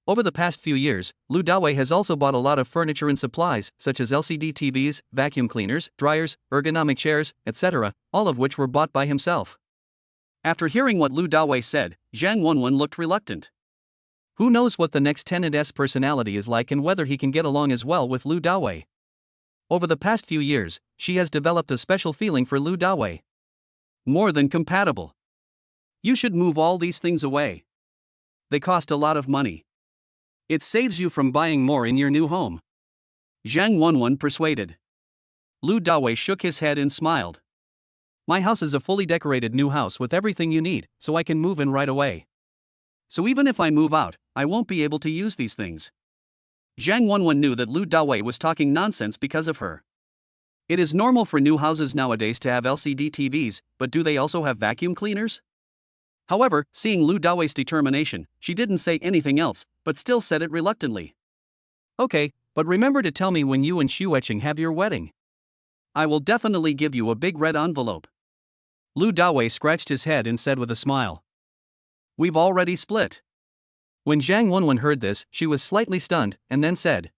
Over the past few years, Lu Dawei has also bought a lot of furniture and supplies, such as LCD TVs, vacuum cleaners, dryers, ergonomic chairs, etc., all of which were bought by himself. After hearing what Lu Dawei said, Zhang Wenwen looked reluctant. Who knows what the next tenant's personality is like and whether he can get along as well with Lu Dawei. Over the past few years, she has developed a special feeling for Lu Dawei. More than compatible. You should move all these things away. They cost a lot of money. It saves you from buying more in your new home. Zhang Wenwen persuaded. Lu Dawei shook his head and smiled. My house is a fully decorated new house with everything you need, so I can move in right away. So even if I move out, I won't be able to use these things. Zhang Wenwen knew that Lu Dawei was talking nonsense because of her. It is normal for new houses nowadays to have LCD TVs, but do they also have vacuum cleaners? However, seeing Lu Dawei's determination, she didn't say anything else, but still said it reluctantly. Okay, but remember to tell me when you and Xu Etching have your wedding. I will definitely give you a big red envelope. Lu Dawei scratched his head and said with a smile. We've already split. When Zhang Wenwen heard this, she was slightly stunned, and then said.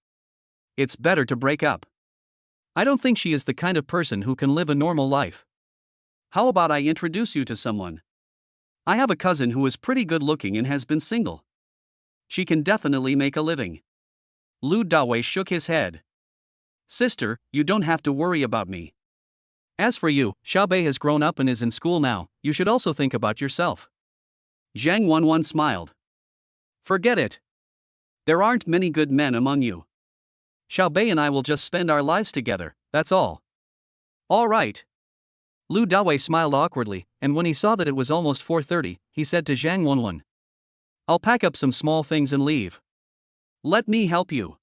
It's better to break up. I don't think she is the kind of person who can live a normal life. How about I introduce you to someone? I have a cousin who is pretty good looking and has been single. She can definitely make a living. Lu Dawei shook his head. Sister, you don't have to worry about me. As for you, Xiaobei has grown up and is in school now, you should also think about yourself. Zhang Wenwen smiled. Forget it. There aren't many good men among you. Xiaobei and I will just spend our lives together, that's all. All right. Lu Dawei smiled awkwardly, and when he saw that it was almost 4:30, he said to Zhang Wenwen. I'll pack up some small things and leave. Let me help you.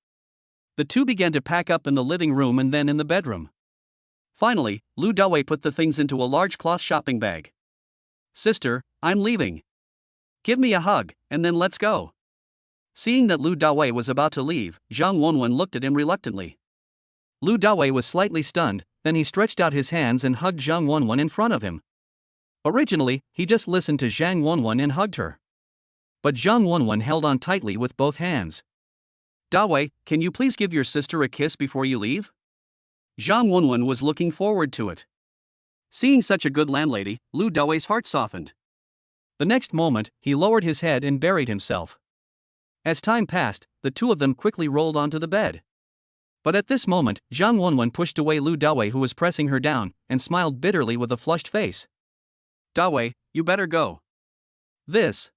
The two began to pack up in the living room and then in the bedroom. Finally, Lu Dawei put the things into a large cloth shopping bag. Sister, I'm leaving. Give me a hug, and then let's go. Seeing that Lu Dawei was about to leave, Zhang Wenwen looked at him reluctantly. Lu Dawei was slightly stunned, then he stretched out his hands and hugged Zhang Wenwen in front of him. Originally, he just listened to Zhang Wenwen and hugged her. But Zhang Wenwen held on tightly with both hands. Dawei, can you please give your sister a kiss before you leave? Zhang Wenwen was looking forward to it. Seeing such a good landlady, Lu Dawei's heart softened. The next moment, he lowered his head and buried himself. As time passed, the two of them quickly rolled onto the bed. But at this moment, Zhang Wenwen pushed away Lu Dawei, who was pressing her down, and smiled bitterly with a flushed face. Dawei, you better go. This.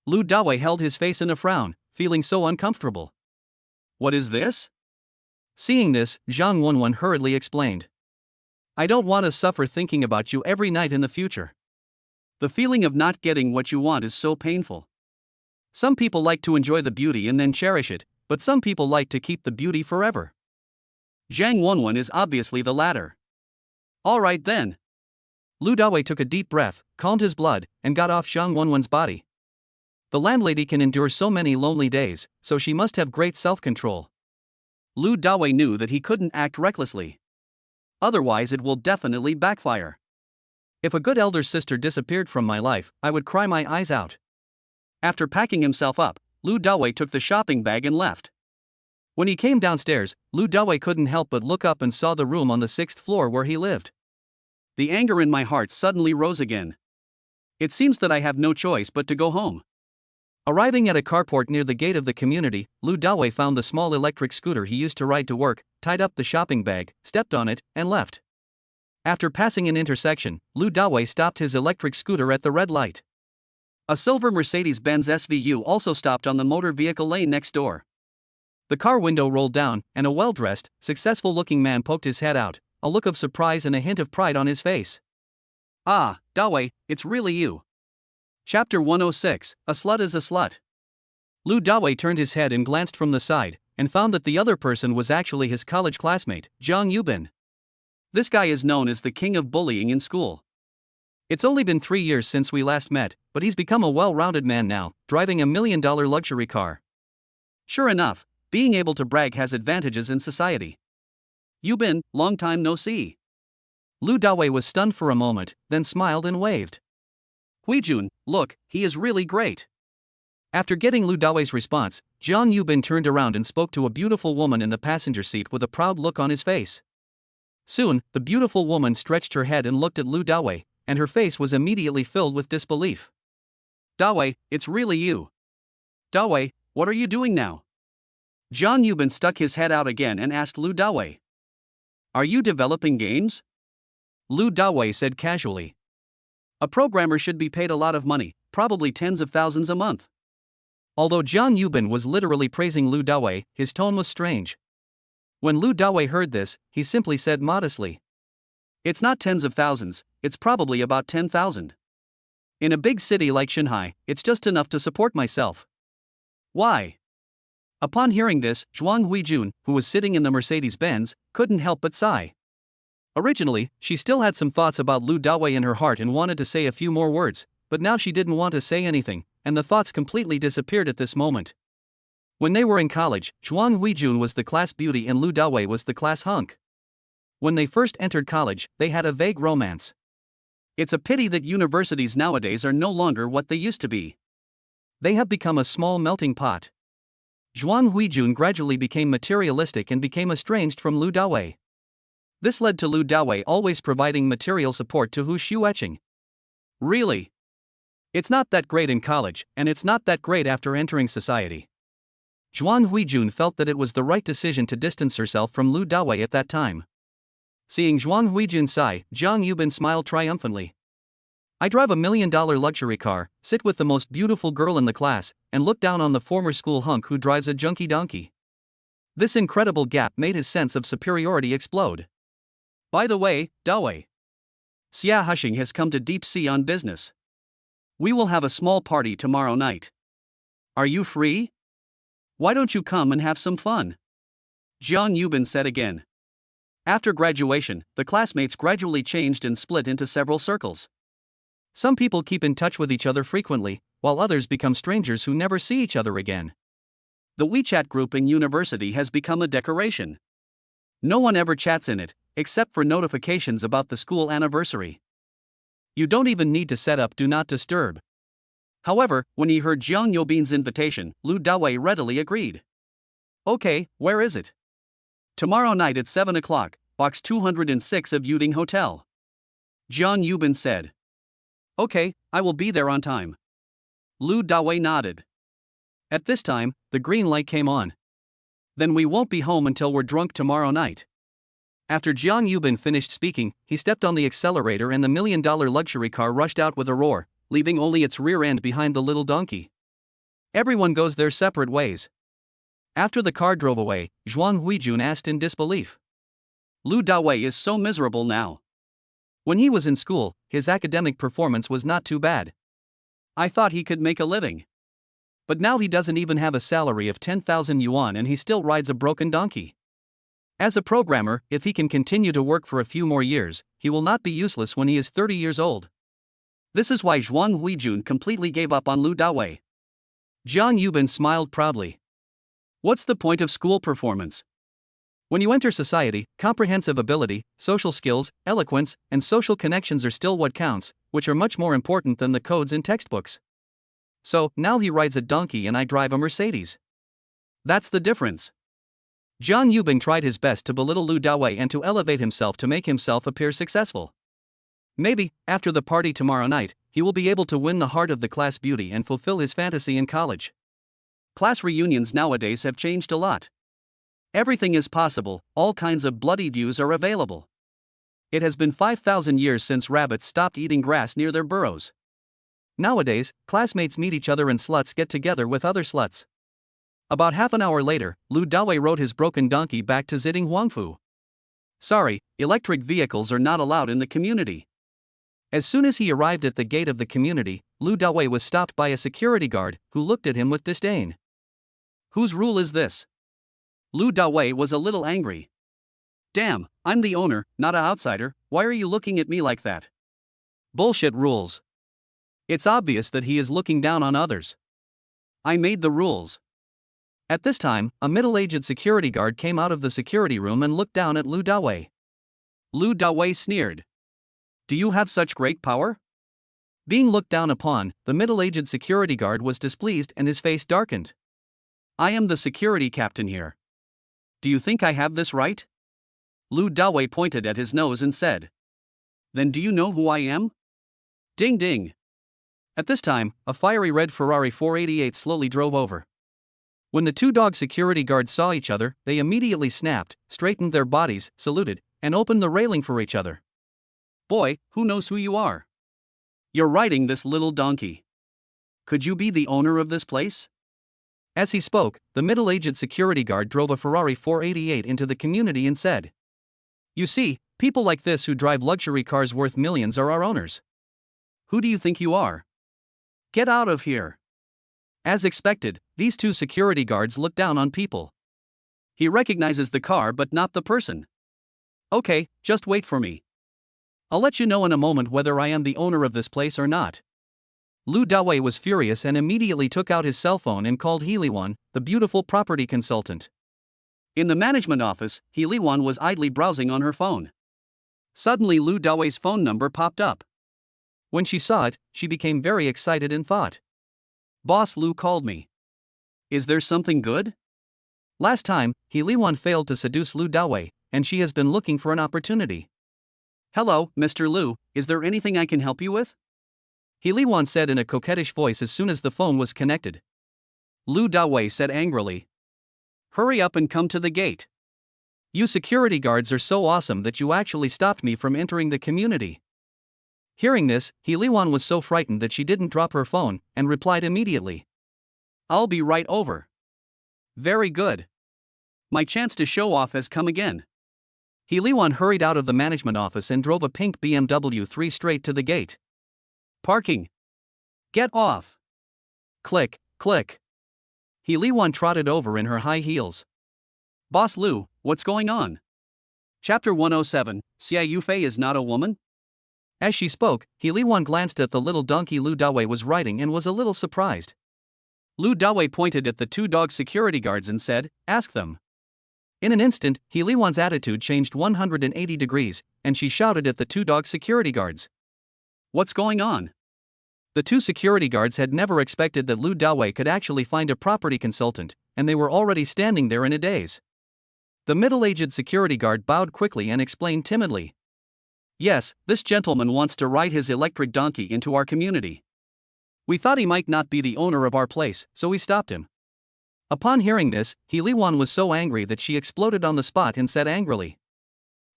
Lu Dawei held his face in a frown, feeling so uncomfortable. What is this? Seeing this, Zhang Wenwen hurriedly explained. I don't want to suffer thinking about you every night in the future. The feeling of not getting what you want is so painful. Some people like to enjoy the beauty and then cherish it, but some people like to keep the beauty forever. Zhang Wenwen is obviously the latter. All right then. Lu Dawei took a deep breath, calmed his blood, and got off Zhang Wenwen's body. The landlady can endure so many lonely days, so she must have great self-control. Lu Dawei knew that he couldn't act recklessly. Otherwise it will definitely backfire. If a good elder sister disappeared from my life, I would cry my eyes out. After packing himself up, Lu Dawei took the shopping bag and left. When he came downstairs, Lu Dawei couldn't help but look up and saw the room on the 6th floor where he lived. The anger in my heart suddenly rose again. It seems that I have no choice but to go home. Arriving at a carport near the gate of the community, Lu Dawei found the small electric scooter he used to ride to work, tied up the shopping bag, stepped on it, and left. After passing an intersection, Lu Dawei stopped his electric scooter at the red light. A silver Mercedes-Benz SVU also stopped on the motor vehicle lane next door. The car window rolled down, and a well-dressed, successful-looking man poked his head out, a look of surprise and a hint of pride on his face. Ah, Dawei, it's really you. Chapter 106, A Slut is a Slut. Lu Dawei turned his head and glanced from the side, and found that the other person was actually his college classmate, Zhang Yubin. This guy is known as the king of bullying in school. It's only been 3 years since we last met, but he's become a well-rounded man now, driving a $1 million luxury car. Sure enough, being able to brag has advantages in society. Yubin, long time no see. Lu Dawei was stunned for a moment, then smiled and waved. Huijun, look, he is really great. After getting Lu Dawei's response, Zhang Yubin turned around and spoke to a beautiful woman in the passenger seat with a proud look on his face. Soon, the beautiful woman stretched her head and looked at Lu Dawei, and her face was immediately filled with disbelief. Dawei, it's really you. Dawei, what are you doing now? Zhang Yubin stuck his head out again and asked Lu Dawei. Are you developing games? Lu Dawei said casually. A programmer should be paid a lot of money, probably tens of thousands a month. Although Jiang Yubin was literally praising Lu Dawei, his tone was strange. When Lu Dawei heard this, he simply said modestly, "It's not tens of thousands, it's probably about 10,000. In a big city like Shanghai, it's just enough to support myself." Why? Upon hearing this, Zhuang Huijun, who was sitting in the Mercedes-Benz, couldn't help but sigh. Originally, she still had some thoughts about Lu Dawei in her heart and wanted to say a few more words, but now she didn't want to say anything, and the thoughts completely disappeared at this moment. When they were in college, Zhuang Huijun was the class beauty and Lu Dawei was the class hunk. When they first entered college, they had a vague romance. It's a pity that universities nowadays are no longer what they used to be. They have become a small melting pot. Zhuang Huijun gradually became materialistic and became estranged from Lu Dawei. This led to Lu Dawei always providing material support to Hu Xueqing. Really? It's not that great in college, and it's not that great after entering society. Zhuang Huijun felt that it was the right decision to distance herself from Lu Dawei at that time. Seeing Zhuang Huijun sigh, Jiang Yubin smiled triumphantly. "I drive $1 million luxury car, sit with the most beautiful girl in the class, and look down on the former school hunk who drives a junky donkey." This incredible gap made his sense of superiority explode. "By the way, Dawei, Xia Hushing has come to Deep Sea on business. We will have a small party tomorrow night. Are you free? Why don't you come and have some fun?" Jiang Yubin said again. After graduation, the classmates gradually changed and split into several circles. Some people keep in touch with each other frequently, while others become strangers who never see each other again. The WeChat group in university has become a decoration. No one ever chats in it, except for notifications about the school anniversary. You don't even need to set up Do Not Disturb. However, when he heard Jiang Yubin's invitation, Lu Dawei readily agreed. "Okay, where is it?" "Tomorrow night at 7 o'clock, box 206 of Yuding Hotel." Jiang Yubin said. "Okay, I will be there on time." Lu Dawei nodded. At this time, the green light came on. "Then we won't be home until we're drunk tomorrow night." After Jiang Yubin finished speaking, he stepped on the accelerator and the $1 million luxury car rushed out with a roar, leaving only its rear end behind the little donkey. Everyone goes their separate ways. After the car drove away, Zhuang Huijun asked in disbelief. "Lu Dawei is so miserable now. When he was in school, his academic performance was not too bad. I thought he could make a living. But now he doesn't even have a salary of 10,000 yuan and he still rides a broken donkey. As a programmer, if he can continue to work for a few more years, he will not be useless when he is 30 years old." This is why Zhuang Huijun completely gave up on Lu Dawei. Jiang Yubin smiled proudly. What's the point of school performance? When you enter society, comprehensive ability, social skills, eloquence, and social connections are still what counts, which are much more important than the codes in textbooks. So, now he rides a donkey and I drive a Mercedes. That's the difference. Jiang Yubin tried his best to belittle Lu Dawei and to elevate himself to make himself appear successful. Maybe, after the party tomorrow night, he will be able to win the heart of the class beauty and fulfill his fantasy in college. Class reunions nowadays have changed a lot. Everything is possible, all kinds of bloody views are available. It has been 5,000 years since rabbits stopped eating grass near their burrows. Nowadays, classmates meet each other and sluts get together with other sluts. About half an hour later, Lu Dawei rode his broken donkey back to Ziding Huangfu. Sorry, electric vehicles are not allowed in the community. As soon as he arrived at the gate of the community, Lu Dawei was stopped by a security guard, who looked at him with disdain. Whose rule is this? Lu Dawei was a little angry. Damn, I'm the owner, not an outsider, why are you looking at me like that? Bullshit rules. It's obvious that he is looking down on others. I made the rules. At this time, a middle-aged security guard came out of the security room and looked down at Lu Dawei. Lu Dawei sneered. Do you have such great power? Being looked down upon, the middle-aged security guard was displeased and his face darkened. I am the security captain here. Do you think I have this right? Lu Dawei pointed at his nose and said. Then do you know who I am? Ding ding. At this time, a fiery red Ferrari 488 slowly drove over. When the two-dog security guards saw each other, they immediately snapped, straightened their bodies, saluted, and opened the railing for each other. Boy, who knows who you are? You're riding this little donkey. Could you be the owner of this place? As he spoke, the middle-aged security guard drove a Ferrari 488 into the community and said, "You see, people like this who drive luxury cars worth millions are our owners. Who do you think you are? Get out of here." As expected, these two security guards look down on people. He recognizes the car but not the person. "Okay, just wait for me. I'll let you know in a moment whether I am the owner of this place or not." Lu Dawei was furious and immediately took out his cell phone and called He Liwan, the beautiful property consultant. In the management office, He Liwan was idly browsing on her phone. Suddenly Lu Dawei's phone number popped up. When she saw it, she became very excited and thought, "Boss Lu called me. Is there something good?" Last time, He Liwan failed to seduce Lu Dawei, and she has been looking for an opportunity. "Hello, Mr. Lu, is there anything I can help you with?" He Liwan said in a coquettish voice as soon as the phone was connected. Lu Dawei said angrily, "Hurry up and come to the gate. You security guards are so awesome that you actually stopped me from entering the community." Hearing this, He Liwan was so frightened that she didn't drop her phone, and replied immediately, "I'll be right over." "Very good. My chance to show off has come again." He Liwan hurried out of the management office and drove a pink BMW 3 straight to the gate. "Parking. Get off." Click, click. He Liwan trotted over in her high heels. "Boss Lu, what's going on?" Chapter 107, Xia Yufei is not a woman? As she spoke, He Liwan glanced at the little donkey Lu Dawei was riding and was a little surprised. Lu Dawei pointed at the two dog security guards and said, "Ask them." In an instant, He Liwan's attitude changed 180 degrees, and she shouted at the two dog security guards, "What's going on?" The two security guards had never expected that Lu Dawei could actually find a property consultant, and they were already standing there in a daze. The middle-aged security guard bowed quickly and explained timidly, "Yes, this gentleman wants to ride his electric donkey into our community. We thought he might not be the owner of our place, so we stopped him." Upon hearing this, He Liwan was so angry that she exploded on the spot and said angrily,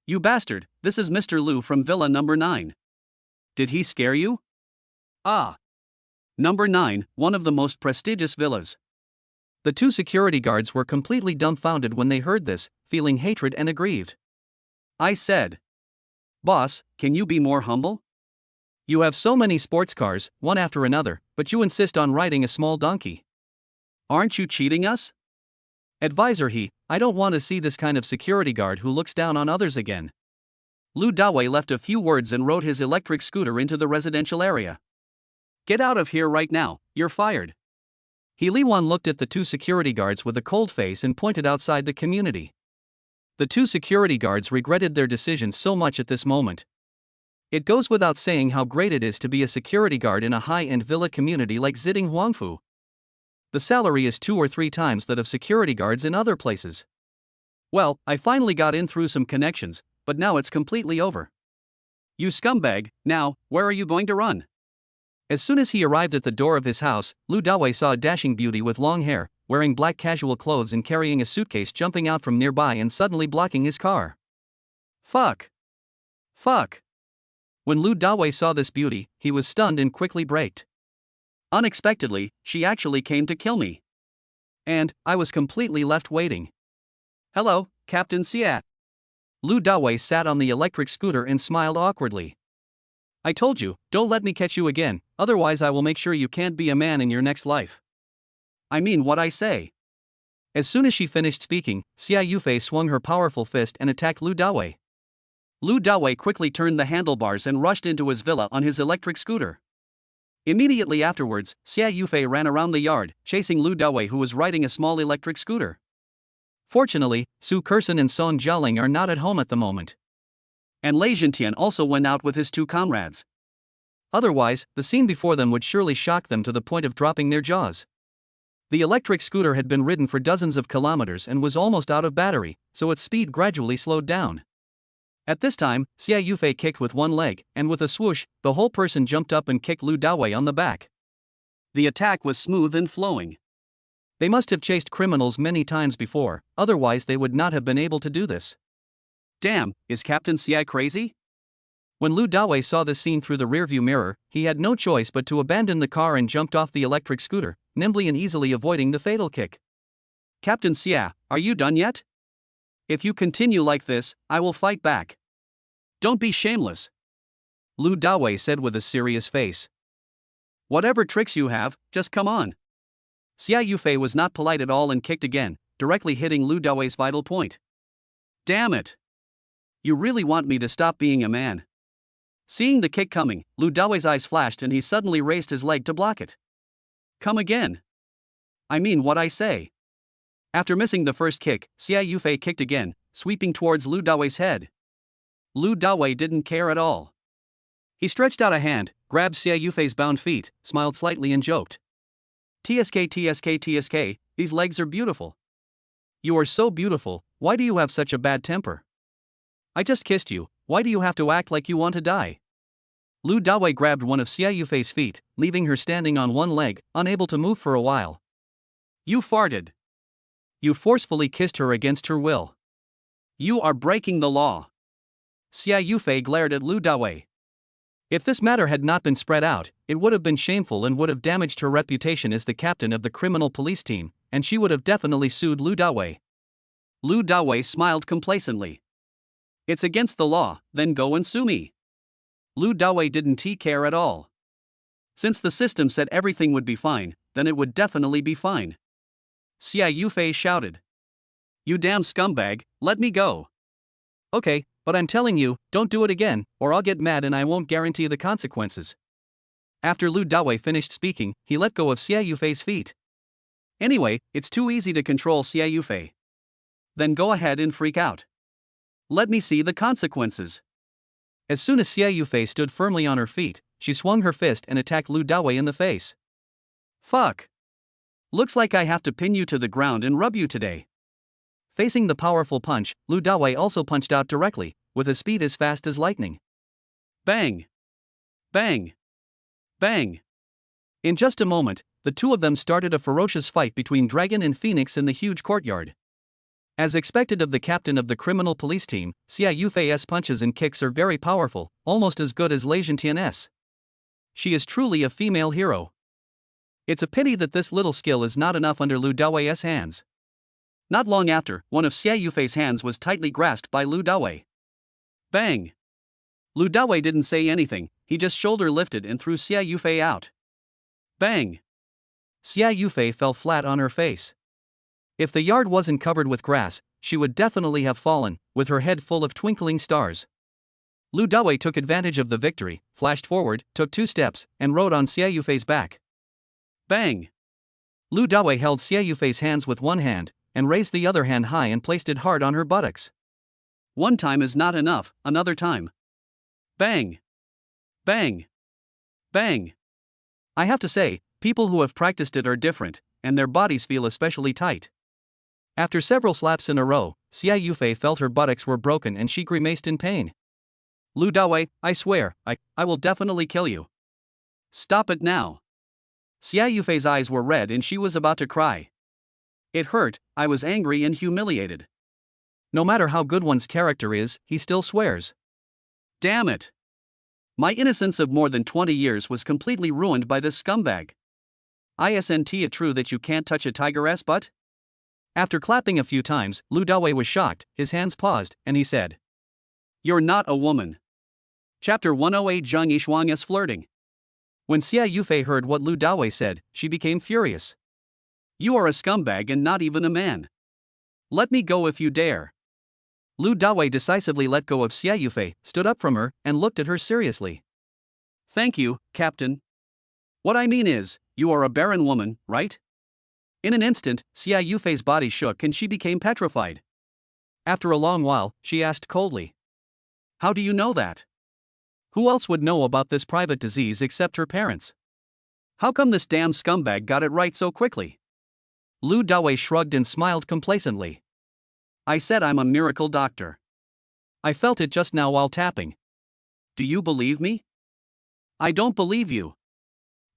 "You bastard, this is Mr. Lu from Villa number 9. Did he scare you?" "Ah. Number 9, one of the most prestigious villas." The two security guards were completely dumbfounded when they heard this, feeling hatred and aggrieved. I said, "Boss, can you be more humble? You have so many sports cars, one after another, but you insist on riding a small donkey. Aren't you cheating us?" Advisor I don't want to see this kind of security guard who looks down on others again. Lu Dawei left a few words and rode his electric scooter into the residential area. "Get out of here right now, you're fired." He Liwan looked at the two security guards with a cold face and pointed outside the community. The two security guards regretted their decision so much at this moment. It goes without saying how great it is to be a security guard in a high-end villa community like Ziding Huangfu. The salary is 2 or 3 times that of security guards in other places. Well, I finally got in through some connections, but now it's completely over. You scumbag, now, where are you going to run? As soon as he arrived at the door of his house, Lu Dawei saw a dashing beauty with long hair, wearing black casual clothes and carrying a suitcase jumping out from nearby and suddenly blocking his car. Fuck! Fuck! When Lu Dawei saw this beauty, he was stunned and quickly braked. Unexpectedly, she actually came to kill me. And I was completely left waiting. "Hello, Captain Xia." Lu Dawei sat on the electric scooter and smiled awkwardly. "I told you, don't let me catch you again, otherwise I will make sure you can't be a man in your next life. I mean what I say." As soon as she finished speaking, Xia Yufei swung her powerful fist and attacked Lu Dawei. Lu Dawei quickly turned the handlebars and rushed into his villa on his electric scooter. Immediately afterwards, Xia Yufei ran around the yard, chasing Lu Dawei who was riding a small electric scooter. Fortunately, Su Kersen and Song Jialing are not at home at the moment. And Lei Zhentian also went out with his two comrades. Otherwise, the scene before them would surely shock them to the point of dropping their jaws. The electric scooter had been ridden for dozens of kilometers and was almost out of battery, so its speed gradually slowed down. At this time, Xia Yufei kicked with one leg, and with a swoosh, the whole person jumped up and kicked Lu Dawei on the back. The attack was smooth and flowing. They must have chased criminals many times before, otherwise they would not have been able to do this. Damn, is Captain Xia crazy? When Lu Dawei saw this scene through the rearview mirror, he had no choice but to abandon the car and jumped off the electric scooter, nimbly and easily avoiding the fatal kick. Captain Xia, are you done yet? If you continue like this, I will fight back. Don't be shameless. Lu Dawei said with a serious face. Whatever tricks you have, just come on. Xia Yufei was not polite at all and kicked again, directly hitting Lu Dawei's vital point. Damn it! You really want me to stop being a man? Seeing the kick coming, Lu Dawei's eyes flashed and he suddenly raised his leg to block it. Come again. I mean what I say. After missing the first kick, Xia Yufei kicked again, sweeping towards Lu Dawei's head. Lu Dawei didn't care at all. He stretched out a hand, grabbed Xia Yufei's bound feet, smiled slightly and joked. TSK TSK TSK, these legs are beautiful. You are so beautiful, why do you have such a bad temper? I just kissed you, why do you have to act like you want to die? Lu Dawei grabbed one of Xia Yufei's feet, leaving her standing on one leg, unable to move for a while. You farted. You forcefully kissed her against her will. You are breaking the law. Xia Yufei glared at Lu Dawei. If this matter had not been spread out, it would have been shameful and would have damaged her reputation as the captain of the criminal police team, and she would have definitely sued Lu Dawei. Lu Dawei smiled complacently. It's against the law, then go and sue me. Lu Dawei didn't care at all. Since the system said everything would be fine, then it would definitely be fine. Xia Yufei shouted. You damn scumbag, let me go. Okay, but I'm telling you, don't do it again, or I'll get mad and I won't guarantee the consequences. After Lu Dawei finished speaking, he let go of Xia Yufei's feet. Anyway, it's too easy to control Xia Yufei. Then go ahead and freak out. Let me see the consequences. As soon as Xia Yufei stood firmly on her feet, she swung her fist and attacked Lu Dawei in the face. Fuck. Looks like I have to pin you to the ground and rub you today. Facing the powerful punch, Lu Dawei also punched out directly, with a speed as fast as lightning. Bang! Bang! Bang! In just a moment, the two of them started a ferocious fight between Dragon and Phoenix in the huge courtyard. As expected of the captain of the criminal police team, Xia Yufei's punches and kicks are very powerful, almost as good as Lei Zhentian's. She is truly a female hero. It's a pity that this little skill is not enough under Lu Dawei's hands. Not long after, one of Xia Yufei's hands was tightly grasped by Lu Dawei. Bang! Lu Dawei didn't say anything, he just shoulder lifted and threw Xia Yufei out. Bang! Xia Yufei fell flat on her face. If the yard wasn't covered with grass, she would definitely have fallen, with her head full of twinkling stars. Lu Dawei took advantage of the victory, flashed forward, took 2 steps, and rode on Xia Yufei's back. Bang! Lu Dawei held Xia Yufei's hands with one hand, and raised the other hand high and placed it hard on her buttocks. One time is not enough, another time. Bang! Bang! Bang! I have to say, people who have practiced it are different, and their bodies feel especially tight. After several slaps in a row, Xia Yufei felt her buttocks were broken and she grimaced in pain. Lu Dawei, I swear, I will definitely kill you. Stop it now. Xia Yufei's eyes were red and she was about to cry. It hurt, I was angry and humiliated. No matter how good one's character is, he still swears. Damn it! My innocence of more than 20 years was completely ruined by this scumbag. Isn't it true that you can't touch a tiger's butt? After clapping a few times, Lu Dawei was shocked, his hands paused, and he said. You're not a woman. Chapter 108 Zhang Yishuang's flirting. When Xia Yufei heard what Lu Dawei said, she became furious. You are a scumbag and not even a man. Let me go if you dare. Lu Dawei decisively let go of Xia Yufei, stood up from her, and looked at her seriously. Thank you, Captain. What I mean is, you are a barren woman, right? In an instant, Xia Yufei's body shook and she became petrified. After a long while, she asked coldly. How do you know that? Who else would know about this private disease except her parents? How come this damn scumbag got it right so quickly? Lu Dawei shrugged and smiled complacently. I said I'm a miracle doctor. I felt it just now while tapping. Do you believe me? I don't believe you.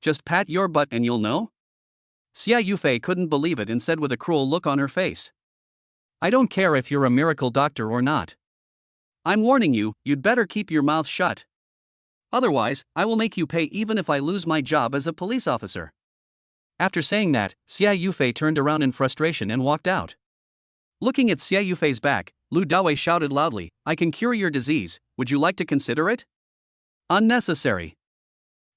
Just pat your butt and you'll know? Xia Yufei couldn't believe it and said with a cruel look on her face. I don't care if you're a miracle doctor or not. I'm warning you, you'd better keep your mouth shut. Otherwise, I will make you pay even if I lose my job as a police officer. After saying that, Xia Yufei turned around in frustration and walked out. Looking at Xia Yufei's back, Lu Dawei shouted loudly, I can cure your disease, would you like to consider it? Unnecessary.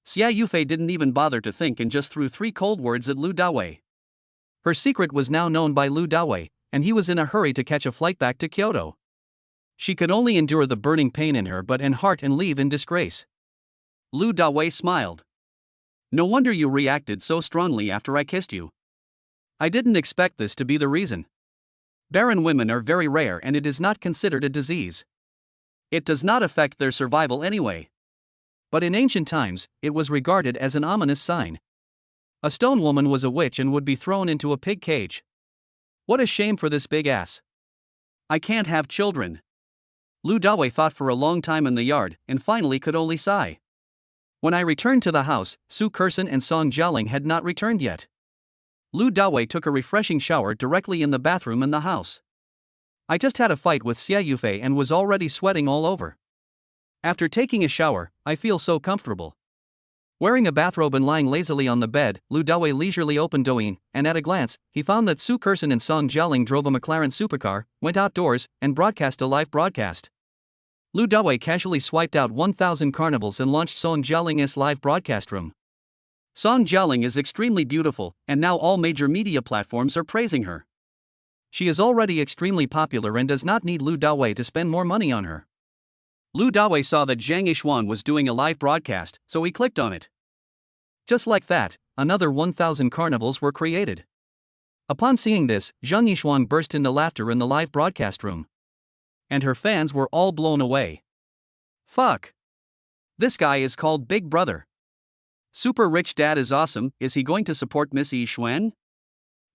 Xia Yufei didn't even bother to think and just threw 3 cold words at Lu Dawei. Her secret was now known by Lu Dawei, and he was in a hurry to catch a flight back to Kyoto. She could only endure the burning pain in her butt and heart and leave in disgrace. Lu Dawei smiled. No wonder you reacted so strongly after I kissed you. I didn't expect this to be the reason. Barren women are very rare and it is not considered a disease. It does not affect their survival anyway. But in ancient times, it was regarded as an ominous sign. A stone woman was a witch and would be thrown into a pig cage. What a shame for this big ass. I can't have children. Lu Dawei thought for a long time in the yard and finally could only sigh. When I returned to the house, Su Kersen and Song Jialing had not returned yet. Lu Dawei took a refreshing shower directly in the bathroom in the house. I just had a fight with Xia Yufei and was already sweating all over. After taking a shower, I feel so comfortable. Wearing a bathrobe and lying lazily on the bed, Lu Dawei leisurely opened Douyin, and at a glance, he found that Su Kersen and Song Jialing drove a McLaren supercar, went outdoors, and broadcast a live broadcast. Lu Dawei casually swiped out 1,000 carnivals and launched Song Jialing's live broadcast room. Song Jialing is extremely beautiful, and now all major media platforms are praising her. She is already extremely popular and does not need Lu Dawei to spend more money on her. Lu Dawei saw that Zhang Yishuang was doing a live broadcast, so he clicked on it. Just like that, another 1,000 carnivals were created. Upon seeing this, Zhang Yishuang burst into laughter in the live broadcast room. And her fans were all blown away. Fuck. This guy is called Big Brother. Super rich dad is awesome, is he going to support Miss Yishuang?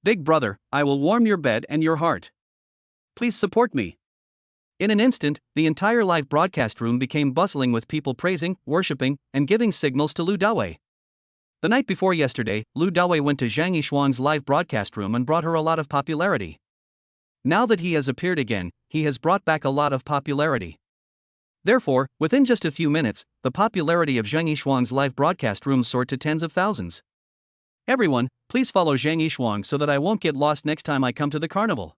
Big Brother, I will warm your bed and your heart. Please support me. In an instant, the entire live broadcast room became bustling with people praising, worshipping, and giving signals to Lu Dawei. The night before yesterday, Lu Dawei went to Zhang Yishuang's live broadcast room and brought her a lot of popularity. Now that he has appeared again, he has brought back a lot of popularity. Therefore, within just a few minutes, the popularity of Zhang Yishuang's live broadcast room soared to tens of thousands. Everyone, please follow Zhang Yishuang so that I won't get lost next time I come to the carnival.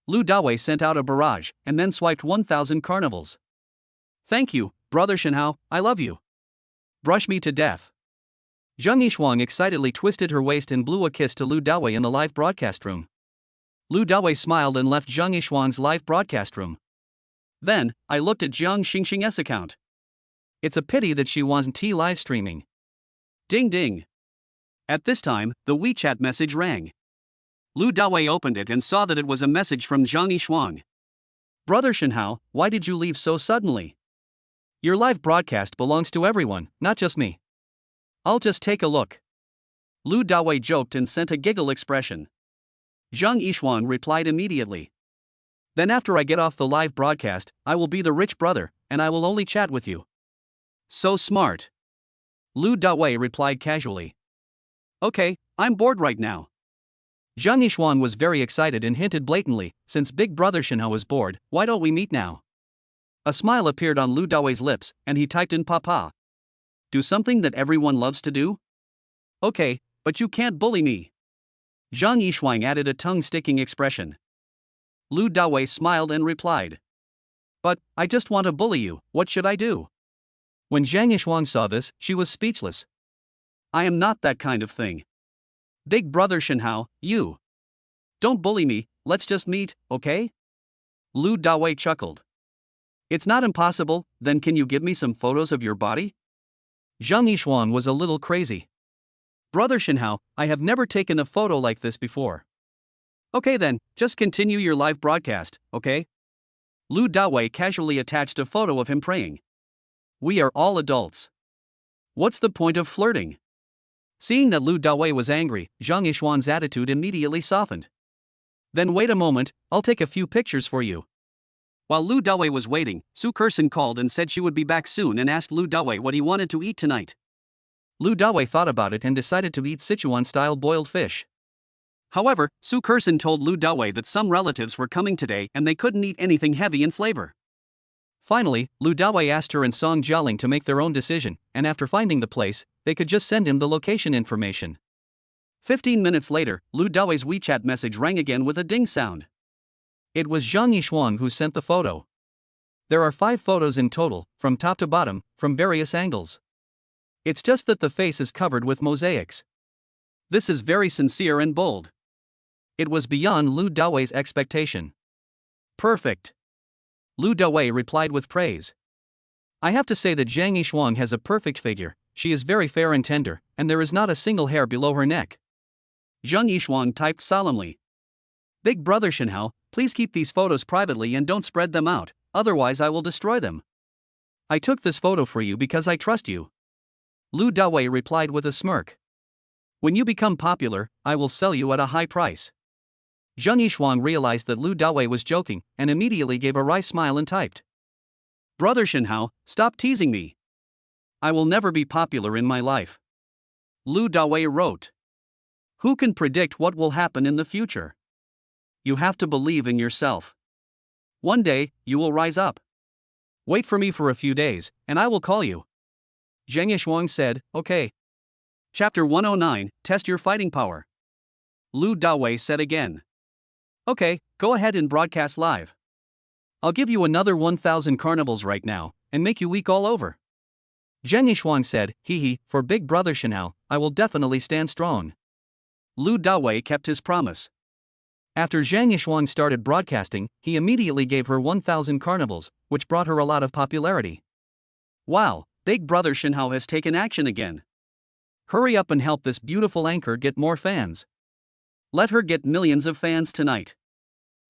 Lu Dawei sent out a barrage, and then swiped 1,000 carnivals. Thank you, Brother Shenhao, I love you. Brush me to death. Zhang Yishuang excitedly twisted her waist and blew a kiss to Lu Dawei in the live broadcast room. Lu Dawei smiled and left Zhang Yishuang's live broadcast room. Then, I looked at Jiang Xingxing's account. It's a pity that she wasn't live streaming. Ding ding. At this time, the WeChat message rang. Lu Dawei opened it and saw that it was a message from Zhang Yishuang. Brother Shenhao, why did you leave so suddenly? Your live broadcast belongs to everyone, not just me. I'll just take a look. Lu Dawei joked and sent a giggle expression. Zhang Yishuang replied immediately. Then after I get off the live broadcast, I will be the rich brother, and I will only chat with you. So smart. Lu Dawei replied casually. Okay, I'm bored right now. Zhang Yishuang was very excited and hinted blatantly, since Big Brother Shenhao was bored, why don't we meet now? A smile appeared on Lu Dawei's lips, and he typed in Papa. Do something that everyone loves to do? Okay, but you can't bully me. Zhang Yishuang added a tongue-sticking expression. Lu Dawei smiled and replied. But, I just want to bully you, what should I do? When Zhang Yishuang saw this, she was speechless. I am not that kind of thing. Big Brother Shenhao, you. Don't bully me, let's just meet, okay? Lu Dawei chuckled. It's not impossible, then can you give me some photos of your body? Zhang Yishuang was a little crazy. Brother Shenhao, I have never taken a photo like this before. Okay then, just continue your live broadcast, okay? Lu Dawei casually attached a photo of him praying. We are all adults. What's the point of flirting? Seeing that Lu Dawei was angry, Zhang Yishuang's attitude immediately softened. Then wait a moment, I'll take a few pictures for you. While Lu Dawei was waiting, Su Kersen called and said she would be back soon and asked Lu Dawei what he wanted to eat tonight. Lu Dawei thought about it and decided to eat Sichuan-style boiled fish. However, Su Kersen told Lu Dawei that some relatives were coming today and they couldn't eat anything heavy in flavor. Finally, Lu Dawei asked her and Song Jialing to make their own decision, and after finding the place, they could just send him the location information. 15 minutes later, Lu Dawei's WeChat message rang again with a ding sound. It was Zhang Yishuang who sent the photo. There are 5 photos in total, from top to bottom, from various angles. It's just that the face is covered with mosaics. This is very sincere and bold. It was beyond Lu Dawei's expectation. Perfect. Lu Dawei replied with praise. I have to say that Zhang Yishuang has a perfect figure, she is very fair and tender, and there is not a single hair below her neck. Zhang Yishuang typed solemnly. Big brother Shenhao, please keep these photos privately and don't spread them out, otherwise I will destroy them. I took this photo for you because I trust you. Lu Dawei replied with a smirk. When you become popular, I will sell you at a high price. Zhang Yishuang realized that Lu Dawei was joking and immediately gave a wry smile and typed. Brother Shenhao, stop teasing me. I will never be popular in my life. Lu Dawei wrote. Who can predict what will happen in the future? You have to believe in yourself. One day, you will rise up. Wait for me for a few days, and I will call you. Zhang Yishuang said, okay. Chapter 109, Test Your Fighting Power. Lu Dawei said again. Okay, go ahead and broadcast live. I'll give you another 1,000 carnivals right now, and make you weak all over. Zhang Yishuang said, hee, for big brother Shenhao, I will definitely stand strong. Lu Dawei kept his promise. After Zhang Yishuang started broadcasting, he immediately gave her 1,000 carnivals, which brought her a lot of popularity. Wow, big brother Shenhao has taken action again. Hurry up and help this beautiful anchor get more fans. Let her get millions of fans tonight.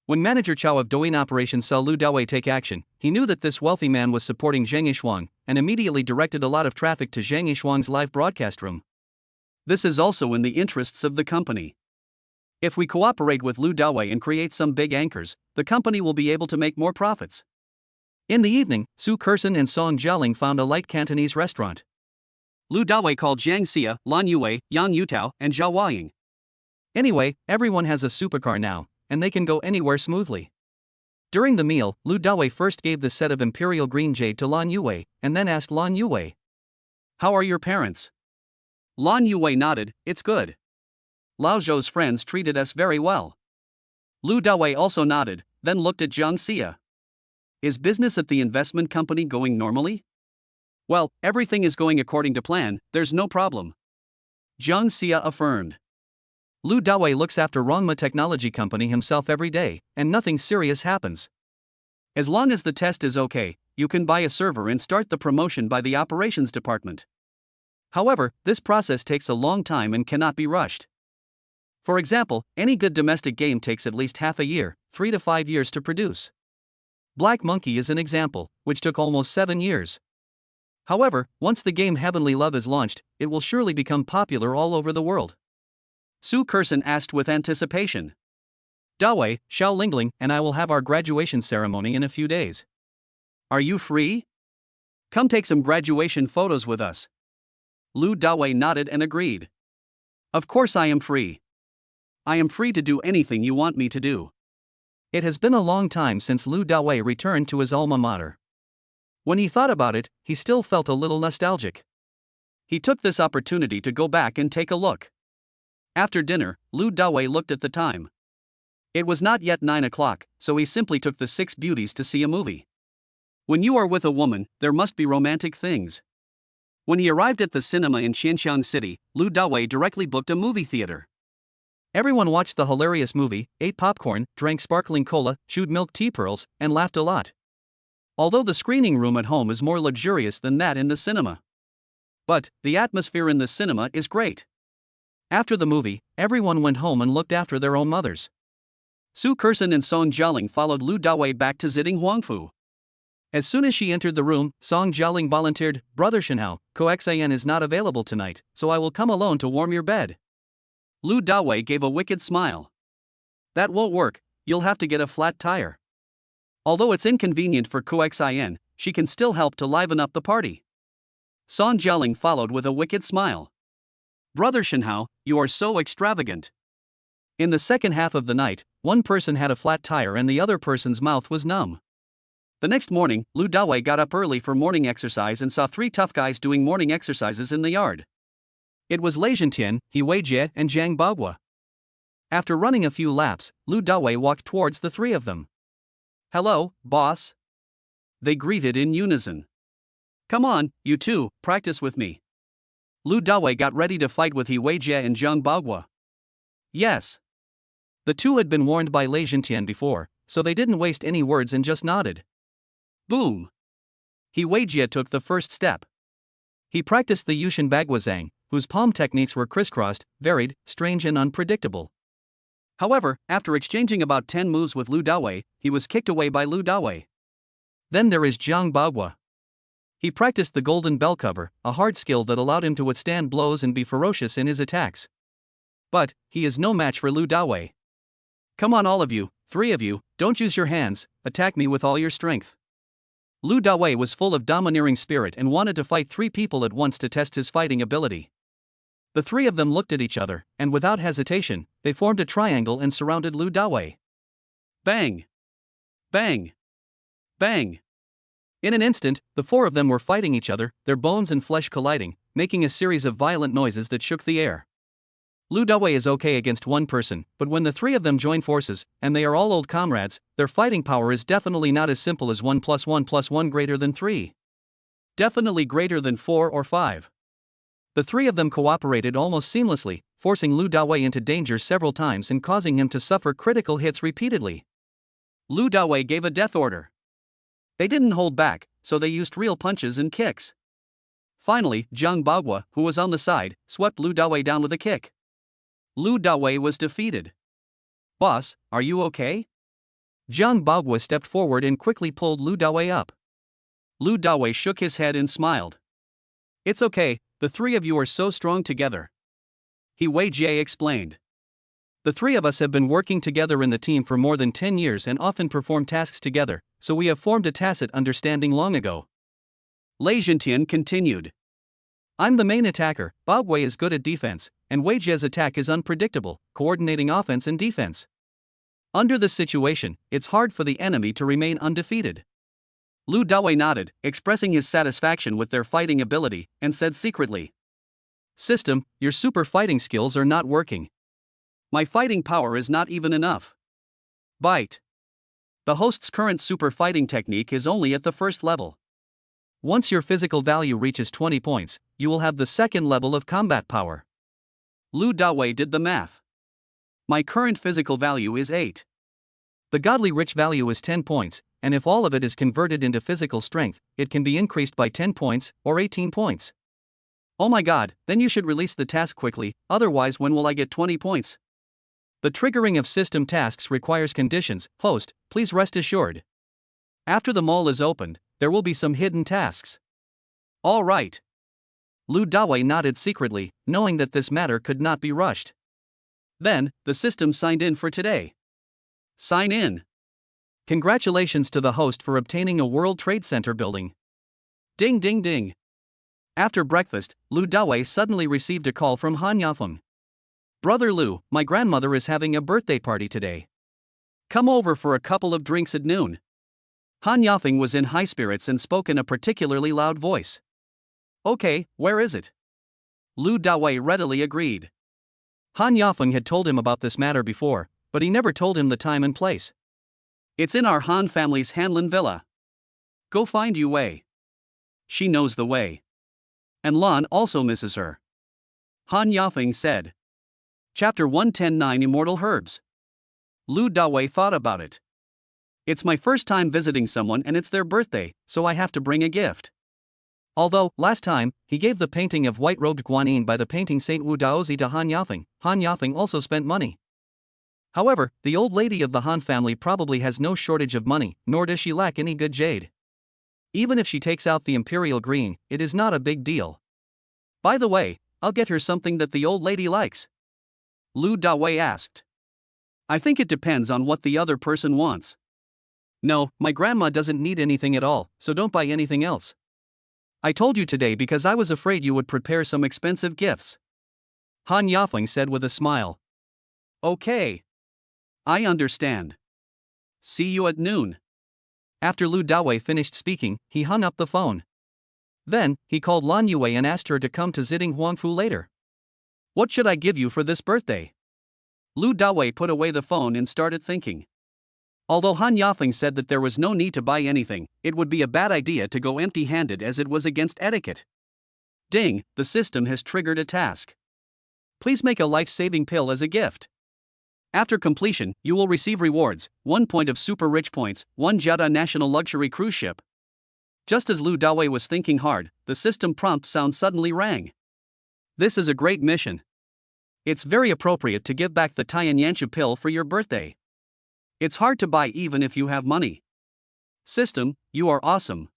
When manager Chao of Douyin Operations saw Lu Dawei take action, he knew that this wealthy man was supporting Zhang Yishuang, and immediately directed a lot of traffic to Zhang Yishuang's live broadcast room. This is also in the interests of the company. If we cooperate with Lu Dawei and create some big anchors, the company will be able to make more profits. In the evening, Su Kersen and Song Jialing found a light Cantonese restaurant. Lu Dawei called Jiang Xia, Lan Yue, Yang Yutao, and Zhao Huaying. Anyway, everyone has a supercar now, and they can go anywhere smoothly. During the meal, Lu Dawei first gave the set of Imperial Green Jade to Lan Yue, and then asked Lan Yue, how are your parents? Lan Yue nodded, it's good. Lao Zhou's friends treated us very well. Lu Dawei also nodded, then looked at Jiang Xia. Is business at the investment company going normally? Well, everything is going according to plan, there's no problem. Jiang Xia affirmed. Lu Dawei looks after Rongma Technology Company himself every day, and nothing serious happens. As long as the test is okay, you can buy a server and start the promotion by the operations department. However, this process takes a long time and cannot be rushed. For example, any good domestic game takes at least half a year, 3 to 5 years to produce. Black Monkey is an example, which took almost 7 years. However, once the game Heavenly Love is launched, it will surely become popular all over the world. Su Kersen asked with anticipation. Dawei, Xiao Lingling, and I will have our graduation ceremony in a few days. Are you free? Come take some graduation photos with us. Lu Dawei nodded and agreed. Of course I am free. I am free to do anything you want me to do. It has been a long time since Lu Dawei returned to his alma mater. When he thought about it, he still felt a little nostalgic. He took this opportunity to go back and take a look. After dinner, Lu Dawei looked at the time. It was not yet 9 o'clock, so he simply took the 6 beauties to see a movie. When you are with a woman, there must be romantic things. When he arrived at the cinema in Qianxiang City, Lu Dawei directly booked a movie theater. Everyone watched the hilarious movie, ate popcorn, drank sparkling cola, chewed milk tea pearls, and laughed a lot. Although the screening room at home is more luxurious than that in the cinema. But, the atmosphere in the cinema is great. After the movie, everyone went home and looked after their own mothers. Su Kersen and Song Jialing followed Lu Dawei back to Ziding Huangfu. As soon as she entered the room, Song Jialing volunteered, Brother Shenhao, Coxan is not available tonight, so I will come alone to warm your bed. Lu Dawei gave a wicked smile. That won't work, you'll have to get a flat tire. Although it's inconvenient for Coxan, she can still help to liven up the party. Song Jialing followed with a wicked smile. Brother Shenhao, you are so extravagant. In the second half of the night, one person had a flat tire and the other person's mouth was numb. The next morning, Lu Dawei got up early for morning exercise and saw 3 tough guys doing morning exercises in the yard. It was Lei Zhentian, He Weijie, and Zhang Baogua. After running a few laps, Lu Dawei walked towards the 3 of them. "Hello, boss," they greeted in unison. "Come on, you two, practice with me." Lu Dawei got ready to fight with He Weijie and Zhang Baogua. Yes. The two had been warned by Lei Zhentian before, so they didn't waste any words and just nodded. Boom! He Weijie took the first step. He practiced the Yushin Baguazhang, whose palm techniques were crisscrossed, varied, strange and unpredictable. However, after exchanging about 10 moves with Lu Dawei, he was kicked away by Lu Dawei. Then there is Zhang Baogua. He practiced the golden bell cover, a hard skill that allowed him to withstand blows and be ferocious in his attacks. But he is no match for Lu Dawei. "Come on all of you, 3 of you, don't use your hands, attack me with all your strength." Lu Dawei was full of domineering spirit and wanted to fight 3 people at once to test his fighting ability. The 3 of them looked at each other, and without hesitation, they formed a triangle and surrounded Lu Dawei. Bang! Bang! Bang! In an instant, the 4 of them were fighting each other, their bones and flesh colliding, making a series of violent noises that shook the air. Lu Dawei is okay against 1 person, but when the 3 of them join forces, and they are all old comrades, their fighting power is definitely not as simple as 1 + 1 + 1 greater than 3. Definitely greater than 4 or 5. The 3 of them cooperated almost seamlessly, forcing Lu Dawei into danger several times and causing him to suffer critical hits repeatedly. Lu Dawei gave a death order. They didn't hold back, so they used real punches and kicks. Finally, Zhang Baogua, who was on the side, swept Lu Dawei down with a kick. Lu Dawei was defeated. "Boss, are you okay?" Zhang Baogua stepped forward and quickly pulled Lu Dawei up. Lu Dawei shook his head and smiled. "It's okay, the 3 of you are so strong together," He Weijie explained. "The 3 of us have been working together in the team for more than 10 years and often perform tasks together, so we have formed a tacit understanding long ago." Lei Zhentian continued. "I'm the main attacker, Baogua is good at defense, and Weijie's attack is unpredictable, coordinating offense and defense. Under this situation, it's hard for the enemy to remain undefeated." Lu Dawei nodded, expressing his satisfaction with their fighting ability, and said secretly, "System, your super fighting skills are not working. My fighting power is not even enough. Bite." The host's current super fighting technique is only at the 1st level. Once your physical value reaches 20 points, you will have the 2nd level of combat power. Lu Dawei did the math. "My current physical value is 8. The godly rich value is 10 points, and if all of it is converted into physical strength, it can be increased by 10 points, or 18 points. Oh my god, then you should release the task quickly, otherwise when will I get 20 points? The triggering of system tasks requires conditions, host, please rest assured. After the mall is opened, there will be some hidden tasks." "All right." Lu Dawei nodded secretly, knowing that this matter could not be rushed. Then, the system signed in for today. Sign in. Congratulations to the host for obtaining a World Trade Center building. Ding ding ding. After breakfast, Lu Dawei suddenly received a call from Han Yafeng. "Brother Lu, my grandmother is having a birthday party today. Come over for a couple of drinks at noon." Han Yafeng was in high spirits and spoke in a particularly loud voice. "Okay, where is it?" Lu Dawei readily agreed. Han Yafeng had told him about this matter before, but he never told him the time and place. "It's in our Han family's Hanlin villa. Go find Yu Wei. She knows the way. And Lan also misses her," Han Yafeng said. Chapter 110-9 Immortal Herbs. Lu Dawei thought about it. "It's my first time visiting someone and it's their birthday, so I have to bring a gift." Although, last time, he gave the painting of white-robed Guanyin by the painting Saint Wu Daozi to Han Yafeng also spent money. However, the old lady of the Han family probably has no shortage of money, nor does she lack any good jade. Even if she takes out the imperial green, it is not a big deal. "By the way, I'll get her something that the old lady likes?" Lu Dawei asked. "I think it depends on what the other person wants." "No, my grandma doesn't need anything at all, so don't buy anything else. I told you today because I was afraid you would prepare some expensive gifts," Han Yafeng said with a smile. "Okay. I understand. See you at noon." After Lu Dawei finished speaking, he hung up the phone. Then, he called Lan Yue and asked her to come to Ziding Huangfu later. What should I give you for this birthday? Lu Dawei put away the phone and started thinking. Although Han Yafeng said that there was no need to buy anything, it would be a bad idea to go empty-handed as it was against etiquette. Ding, the system has triggered a task. Please make a life-saving pill as a gift. After completion, you will receive rewards, 1 point of super rich points, 1 Jada National Luxury Cruise Ship. Just as Lu Dawei was thinking hard, the system prompt sound suddenly rang. This is a great mission. It's very appropriate to give back the Taiyan Yanchu pill for your birthday. It's hard to buy even if you have money. System, you are awesome.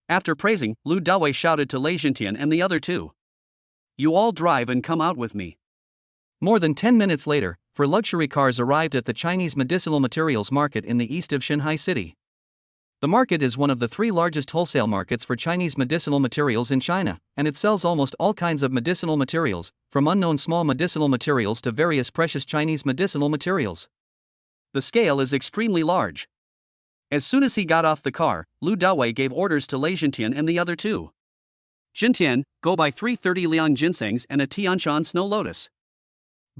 After praising, Lu Dawei shouted to Lei Jintian and the other two. You all drive and come out with me. More than 10 minutes later, 4 luxury cars arrived at the Chinese medicinal materials market in the east of Shanghai City. The market is one of the 3 largest wholesale markets for Chinese medicinal materials in China, and it sells almost all kinds of medicinal materials, from unknown small medicinal materials to various precious Chinese medicinal materials. The scale is extremely large. As soon as he got off the car, Lu Dawei gave orders to Lei Jintian and the other two. Jintian, go buy 330 Liang Ginsengs and a Tianshan Snow Lotus.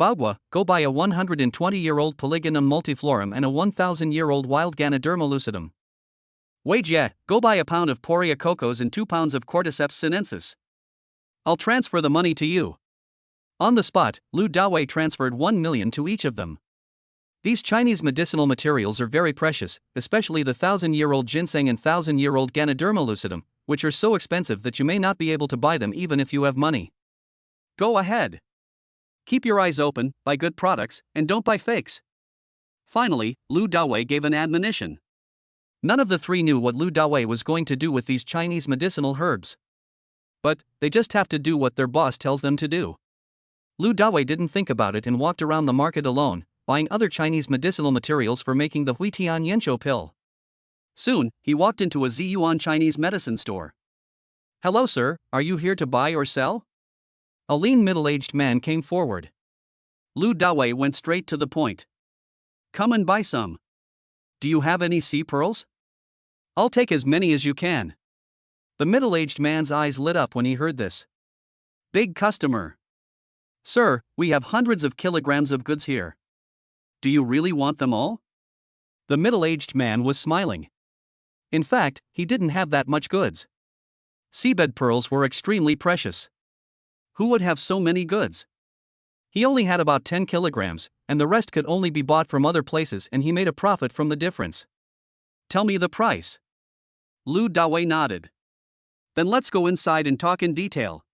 Bagua, go buy a 120-year-old Polygonum multiflorum and a 1,000-year-old wild Ganoderma lucidum. Wei Jie, go buy a pound of Poria cocos and 2 pounds of Cordyceps sinensis. I'll transfer the money to you. On the spot, Lu Dawei transferred 1 million to each of them. These Chinese medicinal materials are very precious, especially the 1,000-year-old ginseng and 1,000-year-old Ganoderma lucidum, which are so expensive that you may not be able to buy them even if you have money. Go ahead. Keep your eyes open, buy good products, and don't buy fakes. Finally, Lu Dawei gave an admonition. None of the 3 knew what Lu Dawei was going to do with these Chinese medicinal herbs. But, they just have to do what their boss tells them to do. Lu Dawei didn't think about it and walked around the market alone, buying other Chinese medicinal materials for making the Huitian Yanqiu pill. Soon, he walked into a Ziyuan Chinese medicine store. Hello sir, are you here to buy or sell? A lean middle-aged man came forward. Lu Dawei went straight to the point. Come and buy some. Do you have any sea pearls? I'll take as many as you can. The middle-aged man's eyes lit up when he heard this. Big customer. Sir, we have hundreds of kilograms of goods here. Do you really want them all? The middle-aged man was smiling. In fact, he didn't have that much goods. Seabed pearls were extremely precious. Who would have so many goods? He only had about 10 kilograms, and the rest could only be bought from other places, and he made a profit from the difference. Tell me the price. Lu Dawei nodded. Then let's go inside and talk in detail.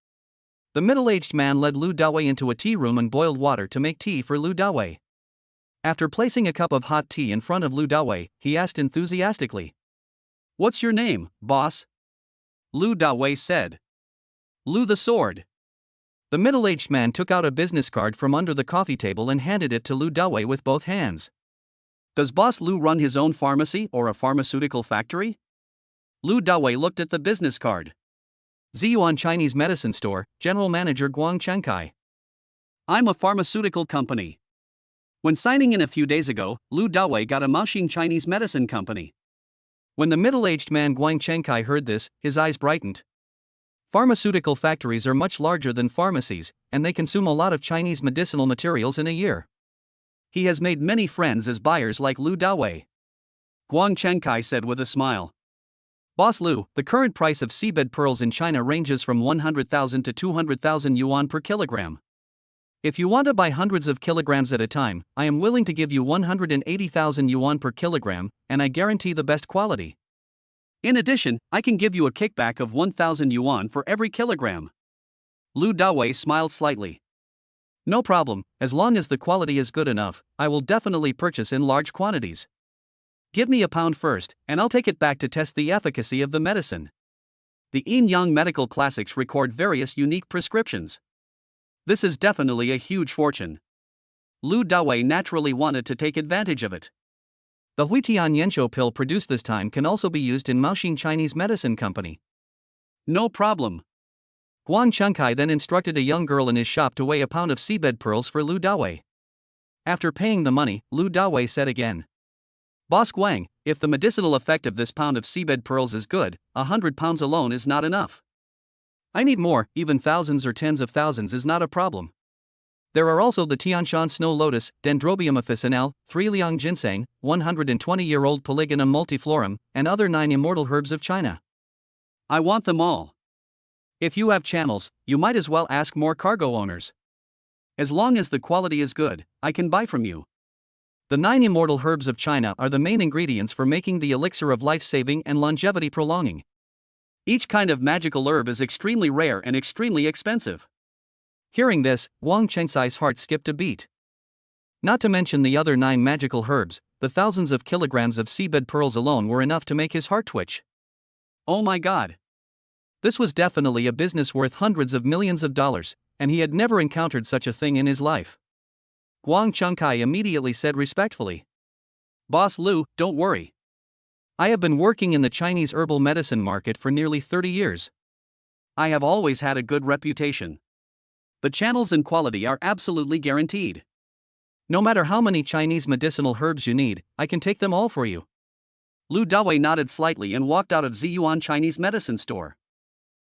The middle-aged man led Lu Dawei into a tea room and boiled water to make tea for Lu Dawei. After placing a cup of hot tea in front of Lu Dawei, he asked enthusiastically. What's your name, boss? Lu Dawei said. Lu the Sword. The middle-aged man took out a business card from under the coffee table and handed it to Lu Dawei with both hands. Does Boss Lu run his own pharmacy or a pharmaceutical factory? Lu Dawei looked at the business card. Ziyuan Chinese Medicine Store, General Manager Guang Chenkai. I'm a pharmaceutical company. When signing in a few days ago, Lu Dawei got a Maoxing Chinese medicine company. When the middle-aged man Guang Chenkai heard this, his eyes brightened. Pharmaceutical factories are much larger than pharmacies, and they consume a lot of Chinese medicinal materials in a year. He has made many friends as buyers like Lu Dawei. Guang Chenkai said with a smile. Boss Lu, the current price of seabed pearls in China ranges from 100,000 to 200,000 yuan per kilogram. If you want to buy hundreds of kilograms at a time, I am willing to give you 180,000 yuan per kilogram, and I guarantee the best quality. In addition, I can give you a kickback of 1,000 yuan for every kilogram. Lu Dawei smiled slightly. No problem, as long as the quality is good enough, I will definitely purchase in large quantities. Give me a pound first, and I'll take it back to test the efficacy of the medicine. The Yin Yang medical classics record various unique prescriptions. This is definitely a huge fortune. Lu Dawei naturally wanted to take advantage of it. The Huitian Yanqiu pill produced this time can also be used in Maoxing Chinese Medicine Company. No problem. Guang Chenkai then instructed a young girl in his shop to weigh a pound of seabed pearls for Lu Dawei. After paying the money, Lu Dawei said again. Boss Guang, if the medicinal effect of this pound of seabed pearls is good, 100 pounds alone is not enough. I need more, even thousands or tens of thousands is not a problem. There are also the Tianshan snow lotus, Dendrobium officinale, 3 liang ginseng, 120-year-old Polygonum multiflorum, and other 9 immortal herbs of China. I want them all. If you have channels, you might as well ask more cargo owners. As long as the quality is good, I can buy from you. The 9 immortal herbs of China are the main ingredients for making the elixir of life-saving and longevity prolonging. Each kind of magical herb is extremely rare and extremely expensive. Hearing this, Wang Chengsai's heart skipped a beat. Not to mention the other 9 magical herbs, the thousands of kilograms of seabed pearls alone were enough to make his heart twitch. Oh my god! This was definitely a business worth hundreds of millions of dollars, and he had never encountered such a thing in his life. Guang Chengkai immediately said respectfully, "Boss Lu, don't worry. I have been working in the Chinese herbal medicine market for nearly 30 years. I have always had a good reputation. The channels and quality are absolutely guaranteed. No matter how many Chinese medicinal herbs you need, I can take them all for you." Lu Dawei nodded slightly and walked out of Ziyuan Chinese medicine store.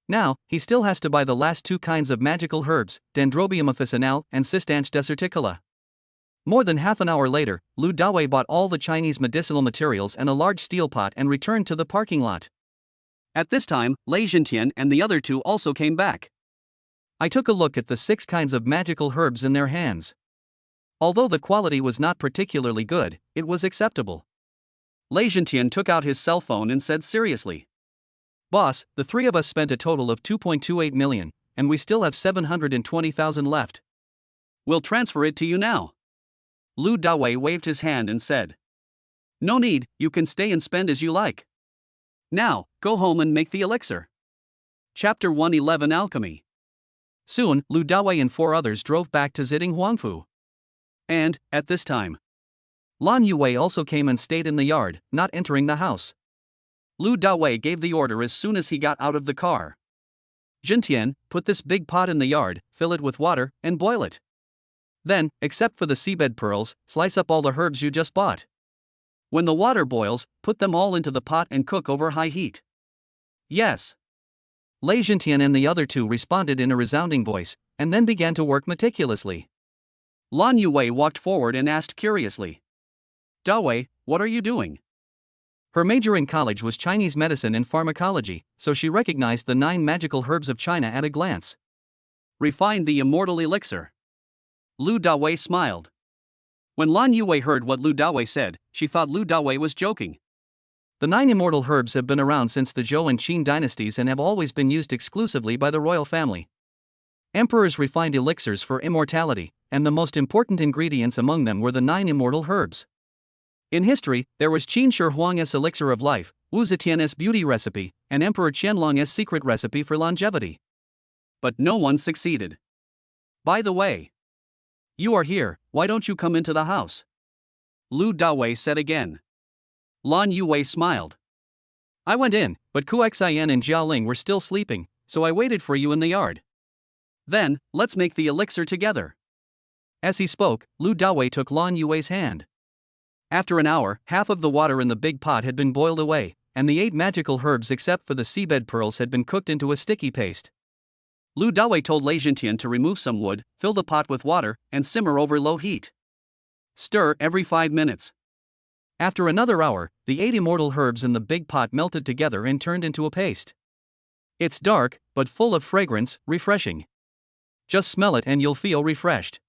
Now, he still has to buy the last 2 kinds of magical herbs, Dendrobium officinale and Cistanche deserticula. More than half an hour later, Lu Dawei bought all the Chinese medicinal materials and a large steel pot and returned to the parking lot. At this time, Lei Jintian and the other 2 also came back. I took a look at the 6 kinds of magical herbs in their hands. Although the quality was not particularly good, it was acceptable. Lei Jintian took out his cell phone and said seriously, "Boss, the 3 of us spent a total of 2.28 million, and we still have 720,000 left. We'll transfer it to you now." Lu Dawei waved his hand and said, "No need, you can stay and spend as you like. Now, go home and make the elixir." Chapter 111 Alchemy. Soon, Lu Dawei and 4 others drove back to Ziding Huangfu. And, at this time, Lan Yue also came and stayed in the yard, not entering the house. Lu Dawei gave the order as soon as he got out of the car. "Jintian, put this big pot in the yard, fill it with water, and boil it. Then, except for the seabed pearls, slice up all the herbs you just bought. When the water boils, put them all into the pot and cook over high heat." "Yes." Lei Jintian and the other 2 responded in a resounding voice, and then began to work meticulously. Lan Yue walked forward and asked curiously, "Dawei, what are you doing?" Her major in college was Chinese medicine and pharmacology, so she recognized the 9 magical herbs of China at a glance. "Refined the immortal elixir." Lu Dawei smiled. When Lan Yue heard what Lu Dawei said, she thought Lu Dawei was joking. The 9 immortal herbs have been around since the Zhou and Qin dynasties and have always been used exclusively by the royal family. Emperors refined elixirs for immortality, and the most important ingredients among them were the 9 immortal herbs. In history, there was Qin Shi Huang's elixir of life, Wu Zetian's beauty recipe, and Emperor Qianlong's secret recipe for longevity. But no one succeeded. "By the way, you are here, why don't you come into the house?" Lu Dawei said again. Lan Yue smiled. "I went in, but Kuxian and Jialing were still sleeping, so I waited for you in the yard. Then, let's make the elixir together." As he spoke, Lu Dawei took Lan Yue's hand. After an hour, half of the water in the big pot had been boiled away, and the 8 magical herbs except for the seabed pearls had been cooked into a sticky paste. Lu Dawei told Lei Jintian to remove some wood, fill the pot with water, and simmer over low heat. Stir every 5 minutes. After another hour, the 8 immortal herbs in the big pot melted together and turned into a paste. It's dark, but full of fragrance, refreshing. Just smell it and you'll feel refreshed.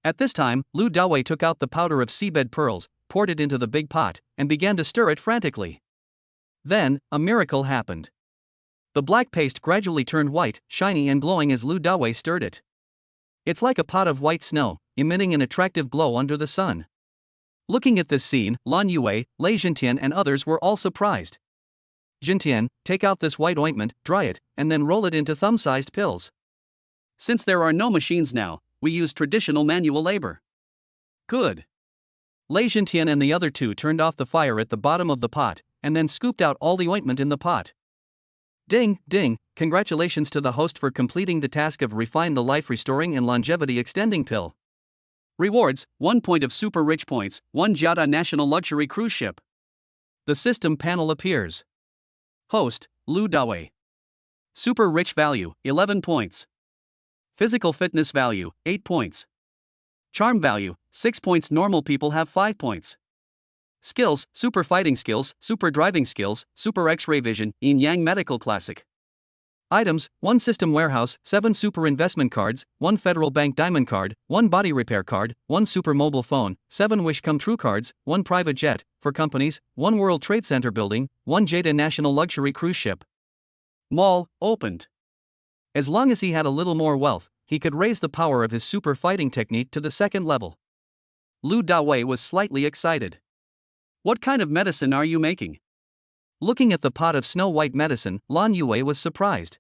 At this time, Lu Dawei took out the powder of seabed pearls, poured it into the big pot, and began to stir it frantically. Then, a miracle happened. The black paste gradually turned white, shiny and glowing as Lu Dawei stirred it. It's like a pot of white snow, emitting an attractive glow under the sun. Looking at this scene, Lan Yue, Lei Jintian and others were all surprised. "Jintian, take out this white ointment, dry it, and then roll it into thumb-sized pills. Since there are no machines now, we use traditional manual labor." "Good." Lei Jintian and the other 2 turned off the fire at the bottom of the pot, and then scooped out all the ointment in the pot. "Ding, ding, congratulations to the host for completing the task of refine the life-restoring and longevity-extending pill. Rewards, 1 point of super rich points, 1 Jada National Luxury Cruise Ship. The system panel appears. Host, Lu Dawei. Super rich value, 11 points. Physical fitness value, 8 points. Charm value, 6 points. Normal people have 5 points. Skills, super fighting skills, super driving skills, super x-ray vision, yin yang medical classic. Items, 1 system warehouse, 7 super investment cards, 1 federal bank diamond card, 1 body repair card, 1 super mobile phone, 7 wish come true cards, 1 private jet, for companies, 1 World Trade Center building, 1 Jada National Luxury Cruise Ship. Mall, opened. As long as he had a little more wealth, he could raise the power of his super fighting technique to the 2nd level. Lu Dawei was slightly excited. What kind of medicine are you making? Looking at the pot of snow-white medicine, Lan Yue was surprised.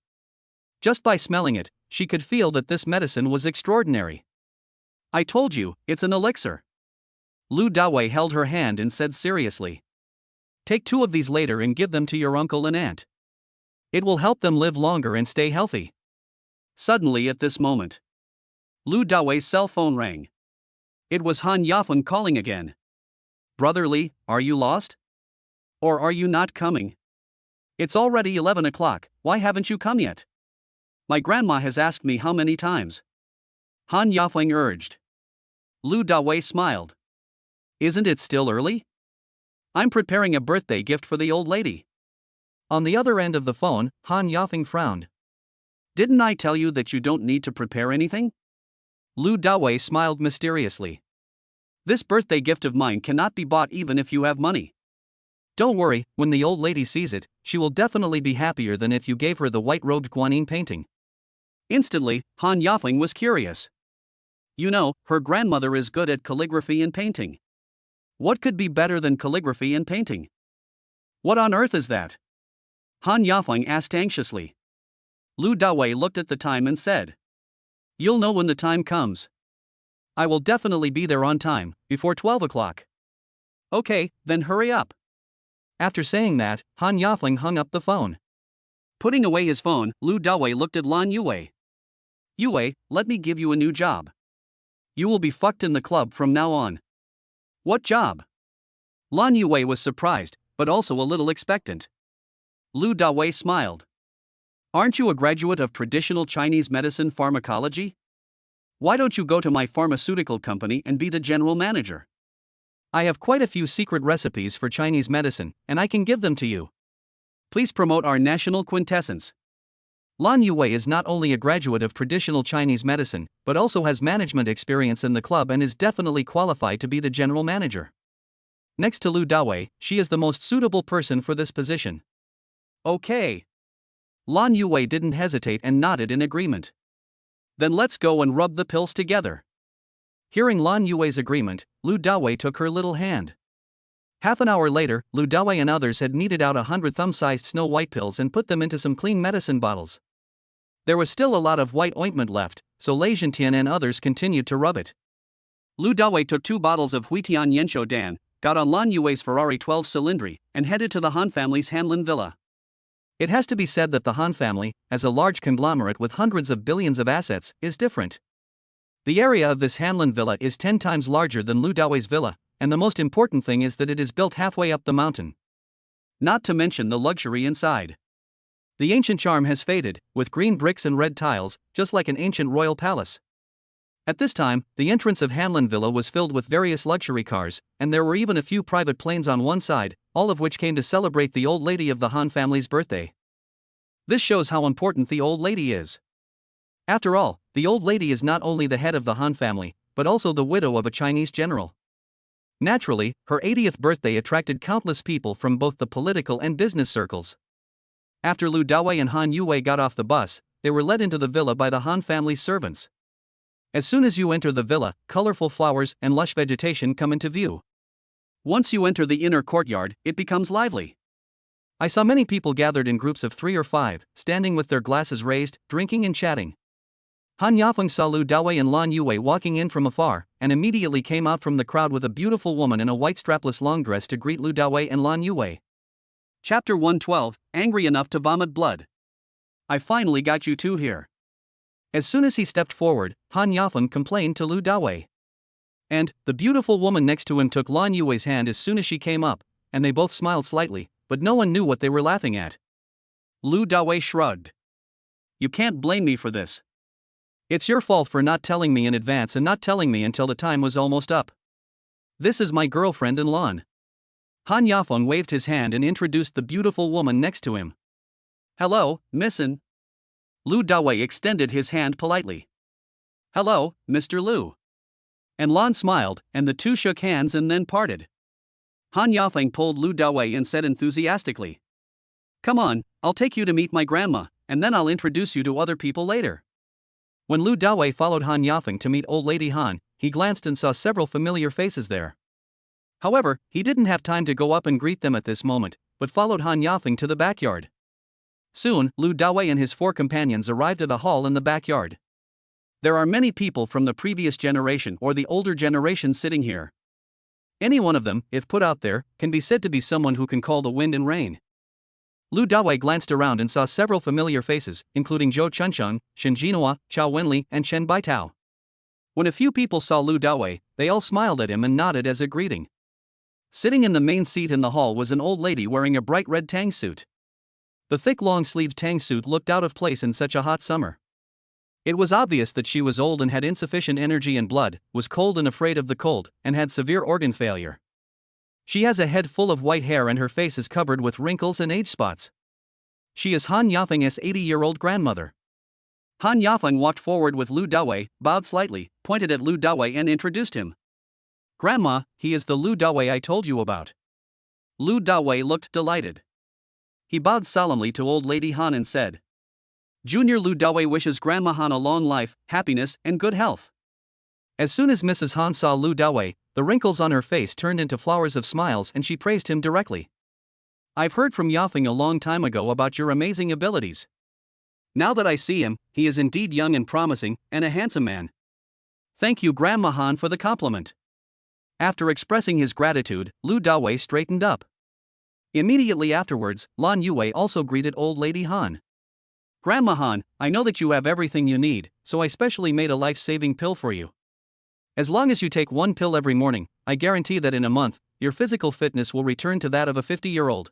Just by smelling it, she could feel that this medicine was extraordinary. I told you, it's an elixir. Lu Dawei held her hand and said seriously. Take 2 of these later and give them to your uncle and aunt. It will help them live longer and stay healthy. Suddenly at this moment, Lu Dawei's cell phone rang. It was Han Yafeng calling again. Brother Li, are you lost? Or are you not coming? It's already 11 o'clock, why haven't you come yet? My grandma has asked me how many times. Han Yafeng urged. Lu Dawei smiled. Isn't it still early? I'm preparing a birthday gift for the old lady. On the other end of the phone, Han Yafeng frowned. Didn't I tell you that you don't need to prepare anything? Lu Dawei smiled mysteriously. This birthday gift of mine cannot be bought even if you have money. Don't worry, when the old lady sees it, she will definitely be happier than if you gave her the white-robed Guanyin painting. Instantly, Han Yafeng was curious. You know, her grandmother is good at calligraphy and painting. What could be better than calligraphy and painting? What on earth is that? Han Yafeng asked anxiously. Lu Dawei looked at the time and said. You'll know when the time comes. I will definitely be there on time, before 12 o'clock. Okay, then hurry up. After saying that, Han Yafeng hung up the phone. Putting away his phone, Lu Dawei looked at Lan Yue. Yue, let me give you a new job. You will be fucked in the club from now on. What job? Lan Yue was surprised, but also a little expectant. Lu Dawei smiled. Aren't you a graduate of traditional Chinese medicine pharmacology? Why don't you go to my pharmaceutical company and be the general manager? I have quite a few secret recipes for Chinese medicine, and I can give them to you. Please promote our national quintessence. Lan Yue is not only a graduate of traditional Chinese medicine, but also has management experience in the club and is definitely qualified to be the general manager. Next to Lu Dawei, she is the most suitable person for this position. Okay. Lan Yue didn't hesitate and nodded in agreement. Then let's go and rub the pills together. Hearing Lan Yue's agreement, Lu Dawei took her little hand. Half an hour later, Lu Dawei and others had kneaded out 100 thumb-sized snow-white pills and put them into some clean medicine bottles. There was still a lot of white ointment left, so Lei Zhentian and others continued to rub it. Lu Dawei took 2 bottles of Huitian Yanshou Dan, got on Lan Yue's Ferrari 12 Cylindri, and headed to the Han family's Hanlin villa. It has to be said that the Han family, as a large conglomerate with hundreds of billions of assets, is different. The area of this Hanlin villa is 10 times larger than Lu Dawei's villa, and the most important thing is that it is built halfway up the mountain. Not to mention the luxury inside. The ancient charm has faded, with green bricks and red tiles, just like an ancient royal palace. At this time, the entrance of Hanlin Villa was filled with various luxury cars, and there were even a few private planes on one side, all of which came to celebrate the old lady of the Han family's birthday. This shows how important the old lady is. After all, the old lady is not only the head of the Han family, but also the widow of a Chinese general. Naturally, her 80th birthday attracted countless people from both the political and business circles. After Lu Dawei and Han Yue got off the bus, they were led into the villa by the Han family's servants. As soon as you enter the villa, colorful flowers and lush vegetation come into view. Once you enter the inner courtyard, it becomes lively. I saw many people gathered in groups of 3 or 5, standing with their glasses raised, drinking and chatting. Han Yafeng saw Lu Dawei and Lan Yue walking in from afar, and immediately came out from the crowd with a beautiful woman in a white strapless long dress to greet Lu Dawei and Lan Yue. Chapter 112, Angry Enough to Vomit Blood. I finally got you two here. As soon as he stepped forward, Han Yafeng complained to Lu Dawei. And the beautiful woman next to him took Lan Yue's hand as soon as she came up, and they both smiled slightly, but no one knew what they were laughing at. Lu Dawei shrugged. You can't blame me for this. It's your fault for not telling me in advance and not telling me until the time was almost up. This is my girlfriend and Lan. Han Yafeng waved his hand and introduced the beautiful woman next to him. Hello, Missin. Lu Dawei extended his hand politely. Hello, Mr. Lu. And Lan smiled, and the two shook hands and then parted. Han Yafeng pulled Lu Dawei and said enthusiastically, Come on, I'll take you to meet my grandma, and then I'll introduce you to other people later. When Lu Dawei followed Han Yafeng to meet old lady Han, he glanced and saw several familiar faces there. However, he didn't have time to go up and greet them at this moment, but followed Han Yafeng to the backyard. Soon, Lu Dawei and his 4 companions arrived at a hall in the backyard. There are many people from the previous generation or the older generation sitting here. Any one of them, if put out there, can be said to be someone who can call the wind and rain. Lu Dawei glanced around and saw several familiar faces, including Zhou Chunsheng, Shen Jinhua, Chao Wenli, and Chen Baitao. When a few people saw Lu Dawei, they all smiled at him and nodded as a greeting. Sitting in the main seat in the hall was an old lady wearing a bright red tang suit. The thick long-sleeved tang suit looked out of place in such a hot summer. It was obvious that she was old and had insufficient energy and blood, was cold and afraid of the cold, and had severe organ failure. She has a head full of white hair and her face is covered with wrinkles and age spots. She is Han Yafeng's 80-year-old grandmother. Han Yafeng walked forward with Lu Dawei, bowed slightly, pointed at Lu Dawei and introduced him. Grandma, he is the Lu Dawei I told you about. Lu Dawei looked delighted. He bowed solemnly to old lady Han and said, Junior Lu Dawei wishes Grandma Han a long life, happiness, and good health. As soon as Mrs. Han saw Lu Dawei, the wrinkles on her face turned into flowers of smiles and she praised him directly. I've heard from Yafeng a long time ago about your amazing abilities. Now that I see him, he is indeed young and promising, and a handsome man. Thank you Grandma Han for the compliment. After expressing his gratitude, Lu Dawei straightened up. Immediately afterwards, Lan Yue also greeted old lady Han. Grandma Han, I know that you have everything you need, so I specially made a life-saving pill for you. As long as you take 1 pill every morning, I guarantee that in a month, your physical fitness will return to that of a 50-year-old.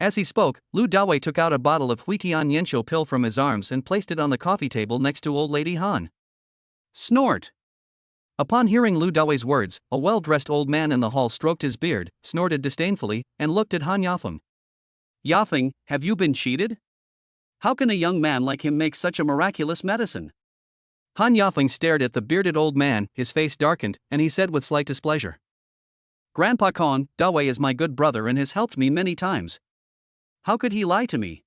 As he spoke, Lu Dawei took out a bottle of Huitian Yanshou pill from his arms and placed it on the coffee table next to old lady Han. Snort! Upon hearing Lu Dawei's words, a well-dressed old man in the hall stroked his beard, snorted disdainfully, and looked at Han Yafeng. Yafeng, have you been cheated? How can a young man like him make such a miraculous medicine? Han Yafeng stared at the bearded old man, his face darkened, and he said with slight displeasure. Grandpa Kong, Dawei is my good brother and has helped me many times. How could he lie to me?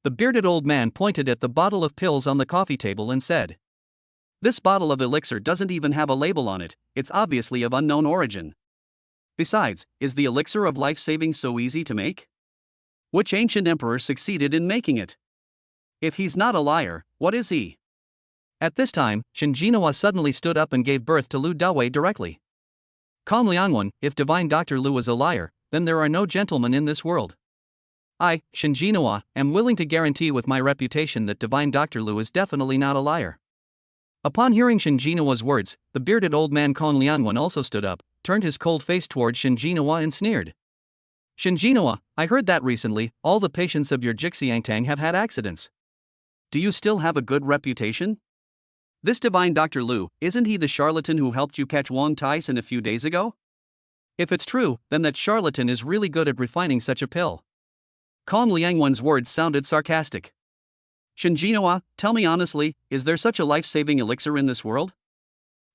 The bearded old man pointed at the bottle of pills on the coffee table and said, This bottle of elixir doesn't even have a label on it, it's obviously of unknown origin. Besides, is the elixir of life-saving so easy to make? Which ancient emperor succeeded in making it? If he's not a liar, what is he? At this time, Shen Jinhua suddenly stood up and gave birth to Lu Dawei directly. Kong Liangwen, if divine Dr. Lu is a liar, then there are no gentlemen in this world. I, Shen Jinhua, am willing to guarantee with my reputation that divine Dr. Lu is definitely not a liar. Upon hearing Shen Jinhua's words, the bearded old man Kong Liangwen also stood up, turned his cold face toward Shen Jinhua and sneered. Shen Jinhua, I heard that recently, all the patients of your Jixiangtang have had accidents. Do you still have a good reputation? This divine Dr. Lu, isn't he the charlatan who helped you catch Wang Tyson a few days ago? If it's true, then that charlatan is really good at refining such a pill. Kong Liangwen's words sounded sarcastic. Shen Jinhua, tell me honestly, is there such a life-saving elixir in this world?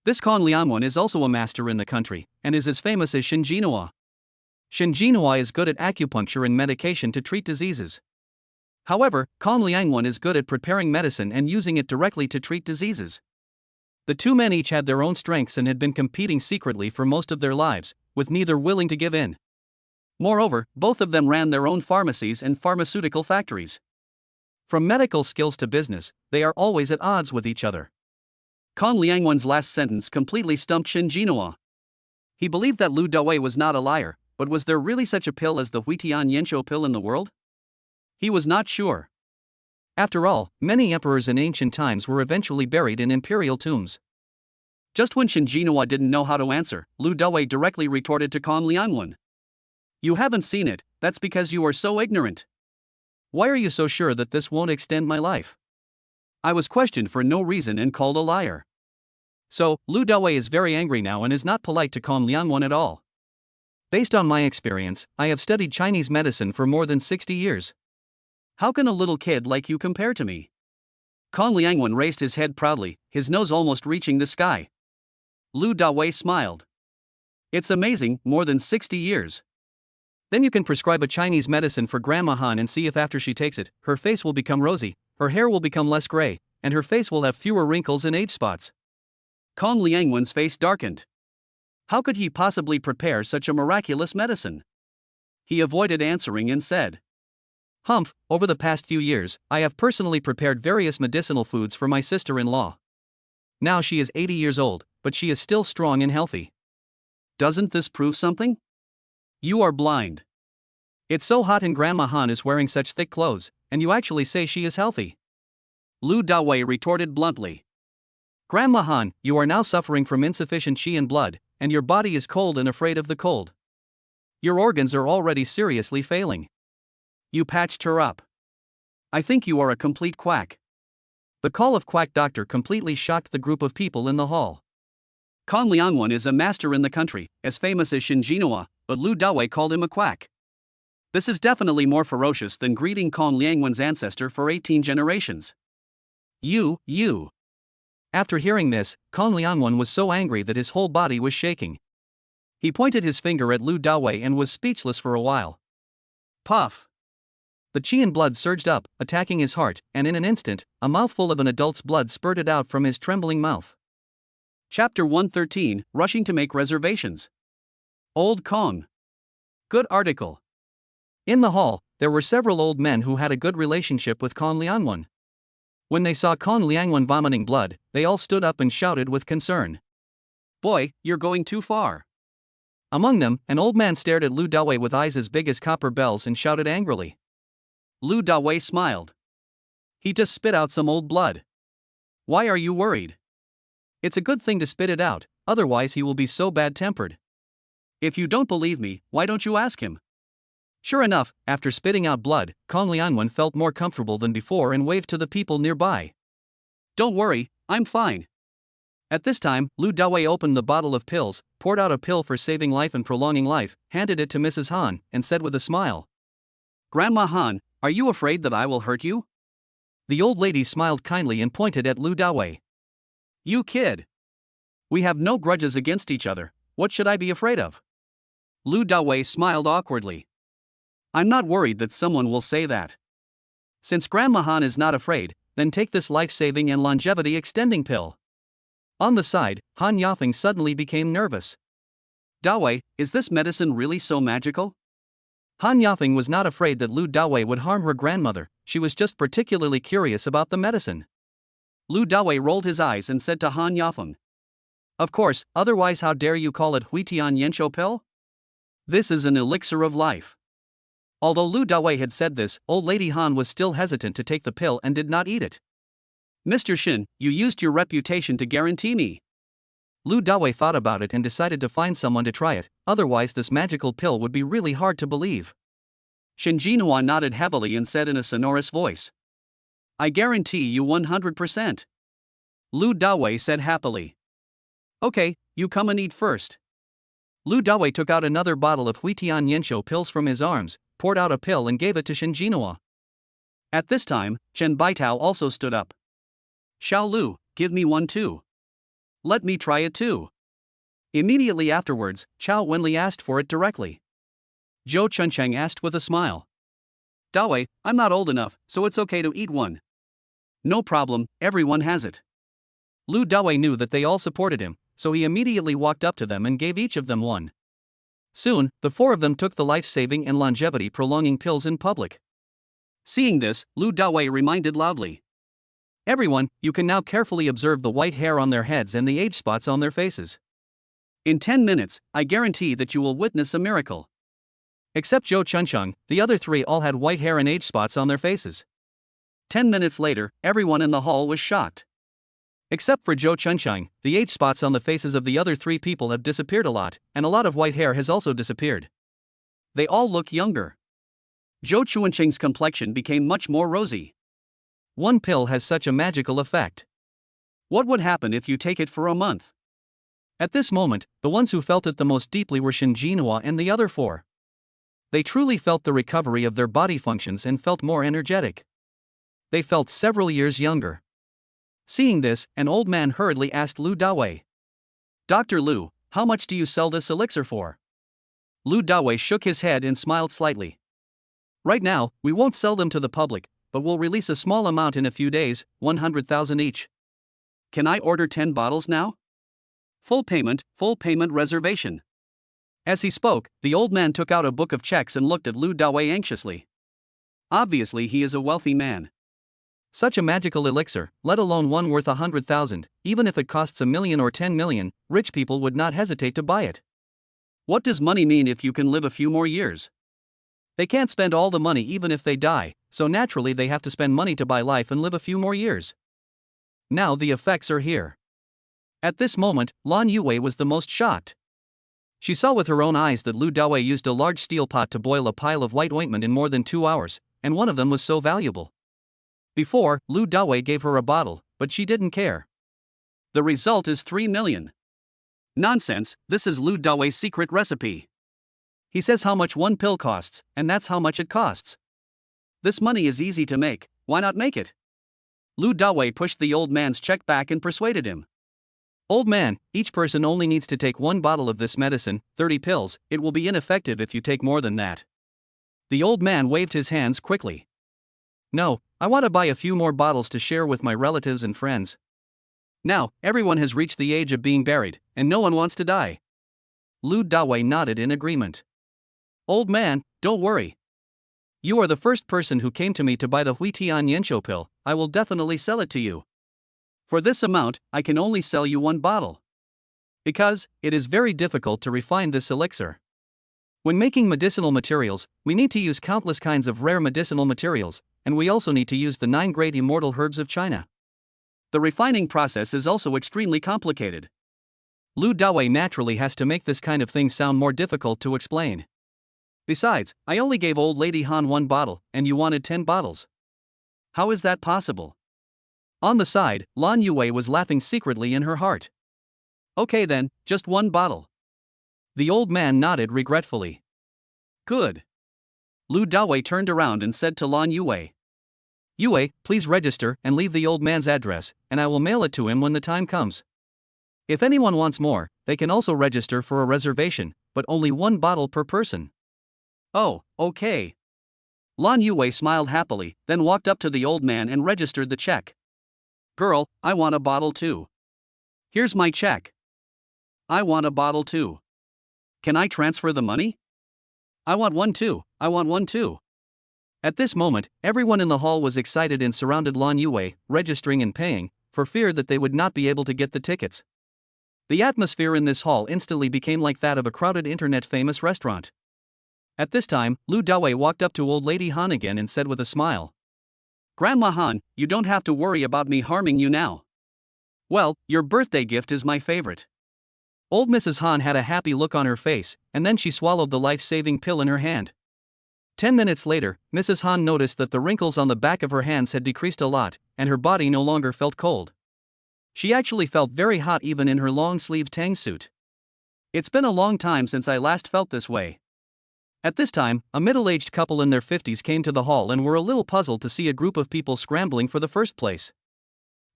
This Kong Liangwen is also a master in the country, and is as famous as Shen Jinhua. Shen Jinhua is good at acupuncture and medication to treat diseases. However, Kong Liangwen is good at preparing medicine and using it directly to treat diseases. The two men each had their own strengths and had been competing secretly for most of their lives, with neither willing to give in. Moreover, both of them ran their own pharmacies and pharmaceutical factories. From medical skills to business, they are always at odds with each other. Kong Liangwen's last sentence completely stumped Shen Jinhua. He believed that Lu Dawei was not a liar, but was there really such a pill as the Huitian Yanshou pill in the world? He was not sure. After all, many emperors in ancient times were eventually buried in imperial tombs. Just when Shin Jinhua didn't know how to answer, Lu Dawei directly retorted to Kong Liangwen. You haven't seen it, that's because you are so ignorant. Why are you so sure that this won't extend my life? I was questioned for no reason and called a liar. So, Lu Dawei is very angry now and is not polite to Kong Liangwen at all. Based on my experience, I have studied Chinese medicine for more than 60 years. How can a little kid like you compare to me? Kong Liangwen raised his head proudly, his nose almost reaching the sky. Lu Dawei smiled. It's amazing, more than 60 years. Then you can prescribe a Chinese medicine for Grandma Han and see if after she takes it, her face will become rosy, her hair will become less gray, and her face will have fewer wrinkles and age spots. Kong Liangwen's face darkened. How could he possibly prepare such a miraculous medicine? He avoided answering and said, Humph, over the past few years, I have personally prepared various medicinal foods for my sister-in-law. Now she is 80 years old, but she is still strong and healthy. Doesn't this prove something? You are blind. It's so hot and Grandma Han is wearing such thick clothes, and you actually say she is healthy. Lu Dawei retorted bluntly. Grandma Han, you are now suffering from insufficient qi and blood, and your body is cold and afraid of the cold. Your organs are already seriously failing. You patched her up. I think you are a complete quack. The call of quack doctor completely shocked the group of people in the hall. Kong Liangwen is a master in the country, as famous as Shin Jinhua, but Lu Dawei called him a quack. This is definitely more ferocious than greeting Kong Liangwen's ancestor for 18 generations. You. After hearing this, Kong Liangwen was so angry that his whole body was shaking. He pointed his finger at Lu Dawei and was speechless for a while. Puff! The qi and blood surged up, attacking his heart, and in an instant, a mouthful of an adult's blood spurted out from his trembling mouth. Chapter 113, Rushing to Make Reservations. Old Kong. Good article. In the hall, there were several old men who had a good relationship with Kong Liangwen. When they saw Kong Liangwen vomiting blood, they all stood up and shouted with concern. Boy, you're going too far. Among them, an old man stared at Lu Dawei with eyes as big as copper bells and shouted angrily. Lu Dawei smiled. He just spit out some old blood. Why are you worried? It's a good thing to spit it out, otherwise he will be so bad-tempered. If you don't believe me, why don't you ask him? Sure enough, after spitting out blood, Kong Liangwen felt more comfortable than before and waved to the people nearby. Don't worry, I'm fine. At this time, Lu Dawei opened the bottle of pills, poured out a pill for saving life and prolonging life, handed it to Mrs. Han, and said with a smile. Grandma Han, are you afraid that I will hurt you? The old lady smiled kindly and pointed at Lu Dawei. You kid. We have no grudges against each other, what should I be afraid of? Lu Dawei smiled awkwardly. I'm not worried that someone will say that. Since Grandma Han is not afraid, then take this life-saving and longevity-extending pill. On the side, Han Yafeng suddenly became nervous. Dawei, is this medicine really so magical? Han Yafeng was not afraid that Lu Dawei would harm her grandmother, she was just particularly curious about the medicine. Lu Dawei rolled his eyes and said to Han Yafeng. Of course, otherwise how dare you call it Huitian Yanshou pill? This is an elixir of life. Although Lu Dawei had said this, old lady Han was still hesitant to take the pill and did not eat it. Mr. Shin, you used your reputation to guarantee me. Lu Dawei thought about it and decided to find someone to try it, otherwise this magical pill would be really hard to believe. Shin Jinhua nodded heavily and said in a sonorous voice. I guarantee you 100%. Lu Dawei said happily. Okay, you come and eat first. Lu Dawei took out another bottle of Huitian Yanshou pills from his arms, poured out a pill and gave it to Shin Jinhua. At this time, Chen Baitao also stood up. Xiao Lu, give me one too. Let me try it too. Immediately afterwards, Chao Wenli asked for it directly. Zhou Chuncheng asked with a smile. Dawei, I'm not old enough, so it's okay to eat one. No problem, everyone has it. Lu Dawei knew that they all supported him, so he immediately walked up to them and gave each of them one. Soon, the four of them took the life-saving and longevity-prolonging pills in public. Seeing this, Lu Dawei reminded loudly. Everyone, you can now carefully observe the white hair on their heads and the age spots on their faces. In 10 minutes, I guarantee that you will witness a miracle. Except Zhou Chuncheng, the other three all had white hair and age spots on their faces. 10 minutes later, everyone in the hall was shocked. Except for Zhou Chunsheng, the age spots on the faces of the other 3 people have disappeared a lot, and a lot of white hair has also disappeared. They all look younger. Zhou Chunsheng's complexion became much more rosy. One pill has such a magical effect. What would happen if you take it for a month? At this moment, the ones who felt it the most deeply were Shin Jinhua and the other 4. They truly felt the recovery of their body functions and felt more energetic. They felt several years younger. Seeing this, an old man hurriedly asked Lu Dawei, "Dr. Lu, how much do you sell this elixir for?" Lu Dawei shook his head and smiled slightly. "Right now, we won't sell them to the public, but we'll release a small amount in a few days, 100,000 each. Can I order 10 bottles now? Full payment reservation." As he spoke, the old man took out a book of checks and looked at Lu Dawei anxiously. Obviously he is a wealthy man. Such a magical elixir, let alone one worth 100,000, even if it costs 1 million or 10 million, rich people would not hesitate to buy it. What does money mean if you can live a few more years? They can't spend all the money even if they die, so naturally they have to spend money to buy life and live a few more years. Now the effects are here. At this moment, Lan Yue was the most shocked. She saw with her own eyes that Lu Dawei used a large steel pot to boil a pile of white ointment in more than 2 hours, and one of them was so valuable. Before, Lu Dawei gave her a bottle, but she didn't care. The result is 3 million. Nonsense, this is Lu Dawei's secret recipe. He says how much one pill costs, and that's how much it costs. This money is easy to make, why not make it? Lu Dawei pushed the old man's check back and persuaded him. "Old man, each person only needs to take 1 bottle of this medicine, 30 pills, it will be ineffective if you take more than that." The old man waved his hands quickly. "No, I want to buy a few more bottles to share with my relatives and friends. Now, everyone has reached the age of being buried, and no one wants to die." Lu Dawei nodded in agreement. "Old man, don't worry. You are the first person who came to me to buy the Huitian Yanshou pill, I will definitely sell it to you. For this amount, I can only sell you 1 bottle. Because, it is very difficult to refine this elixir. When making medicinal materials, we need to use countless kinds of rare medicinal materials, and we also need to use the 9 great immortal herbs of China. The refining process is also extremely complicated. Lu Dawei naturally has to make this kind of thing sound more difficult to explain. Besides, I only gave old lady Han 1 bottle, and you wanted 10 bottles. How is that possible?" On the side, Lan Yue was laughing secretly in her heart. "Okay then, just 1 bottle." The old man nodded regretfully. "Good." Lu Dawei turned around and said to Lan Yue, "Yue, please register and leave the old man's address, and I will mail it to him when the time comes. If anyone wants more, they can also register for a reservation, but only 1 bottle per person." "Oh, okay." Lan Yue smiled happily, then walked up to the old man and registered the check. "Girl, I want a bottle too. Here's my check. I want a bottle too. Can I transfer the money? I want one too, I want one too." At this moment, everyone in the hall was excited and surrounded Lan Yue, registering and paying, for fear that they would not be able to get the tickets. The atmosphere in this hall instantly became like that of a crowded internet-famous restaurant. At this time, Lu Dawei walked up to old lady Han again and said with a smile, "Grandma Han, you don't have to worry about me harming you now. Well, your birthday gift is my favorite." Old Mrs. Han had a happy look on her face, and then she swallowed the life-saving pill in her hand. 10 minutes later, Mrs. Han noticed that the wrinkles on the back of her hands had decreased a lot, and her body no longer felt cold. She actually felt very hot even in her long-sleeved tang suit. "It's been a long time since I last felt this way." At this time, a middle-aged couple in their 50s came to the hall and were a little puzzled to see a group of people scrambling for the first place.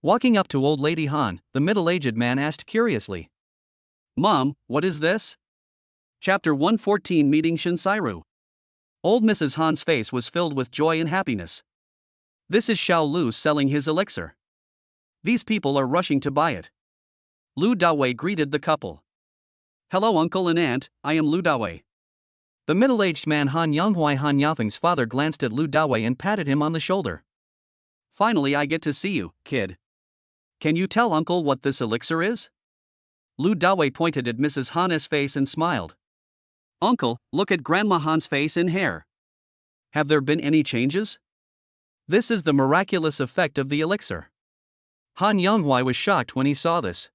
Walking up to old lady Han, the middle-aged man asked curiously, "Mom, what is this?" Chapter 114 Meeting Shinsairu. Old Mrs. Han's face was filled with joy and happiness. "This is Xiao Lu selling his elixir. These people are rushing to buy it." Lu Dawei greeted the couple. "Hello uncle and aunt, I am Lu Dawei." The middle-aged man Han Yanghui Han Yafeng's father glanced at Lu Dawei and patted him on the shoulder. "Finally I get to see you, kid. Can you tell uncle what this elixir is?" Lu Dawei pointed at Mrs. Han's face and smiled. "Uncle, look at Grandma Han's face and hair. Have there been any changes? This is the miraculous effect of the elixir. Han Yonghui was shocked when he saw this.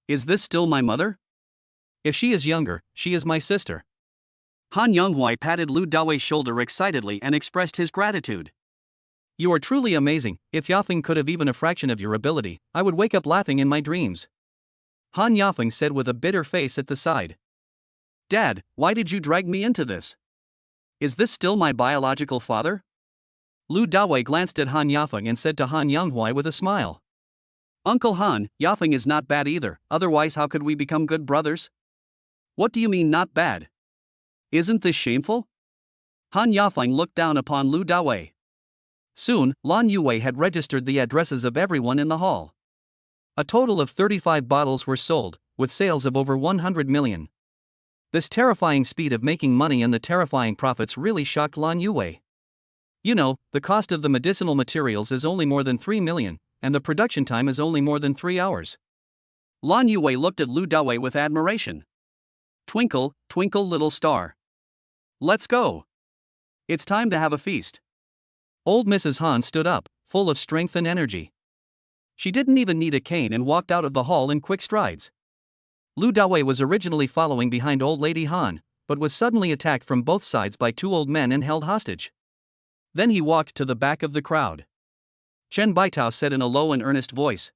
Is this still my mother? If she is younger, she is my sister. Han Yonghui patted Lu Daoi's shoulder excitedly and expressed his gratitude. You are truly amazing. If Yafeng could have even a fraction of your ability, I would wake up laughing in my dreams. Han Yafeng said with a bitter face at the side. Dad, why did you drag me into this? Is this still my biological father? Lu Dawei glanced at Han Yafeng and said to Han Yonghui with a smile. Uncle Han, Yafeng is not bad either, otherwise how could we become good brothers? What do you mean not bad? Isn't this shameful? Han Yafeng looked down upon Lu Dawei. Soon, Lan Yue had registered the addresses of everyone in the hall. A total of 35 bottles were sold, with sales of over 100 million. This terrifying speed of making money and the terrifying profits really shocked Lan Yue. You know, the cost of the medicinal materials is only more than 3 million, and the production time is only more than 3 hours. Lan Yue looked at Lu Dawei with admiration. Twinkle, twinkle little star. Let's go. It's time to have a feast. Old Mrs. Han stood up, full of strength and energy. She didn't even need a cane and walked out of the hall in quick strides. Lu Dawei was originally following behind Old Lady Han, but was suddenly attacked from both sides by 2 old men and held hostage. Then he walked to the back of the crowd. Chen Baitao said in a low and earnest voice.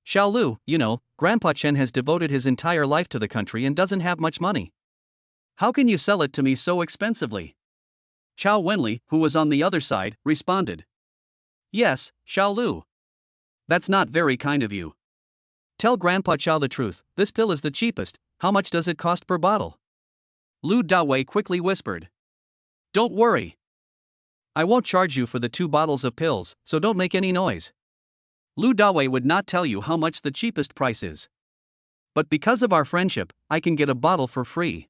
Xiao Lu, you know, Grandpa Chen has devoted his entire life to the country and doesn't have much money. How can you sell it to me so expensively? Chao Wenli, who was on the other side, responded. Yes, Xiao Lu. That's not very kind of you. Tell Grandpa Chao the truth, this pill is the cheapest, how much does it cost per bottle? Lu Dawei quickly whispered. Don't worry. I won't charge you for the 2 bottles of pills, so don't make any noise. Lu Dawei would not tell you how much the cheapest price is. But because of our friendship, I can get a bottle for free.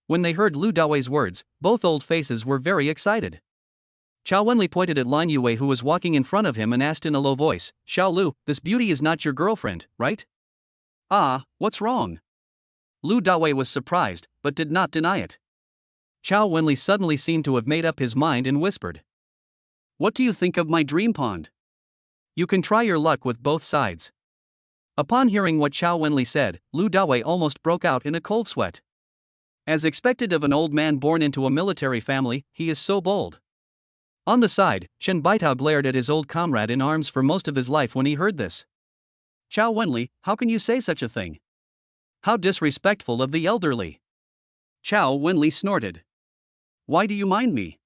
When they heard Lu Dawei's words, both old faces were very excited. Chao Wenli pointed at Lan Yue who was walking in front of him and asked in a low voice, Xiao Lu, this beauty is not your girlfriend, right? Ah, what's wrong? Lu Dawei was surprised, but did not deny it. Chao Wenli suddenly seemed to have made up his mind and whispered. What do you think of my dream pond? You can try your luck with both sides. Upon hearing what Chao Wenli said, Lu Dawei almost broke out in a cold sweat. As expected of an old man born into a military family, he is so bold. On the side, Chen Baitao glared at his old comrade in arms for most of his life when he heard this. Chao Wenli, how can you say such a thing? How disrespectful of the elderly. Chao Wenli snorted. Why do you mind me?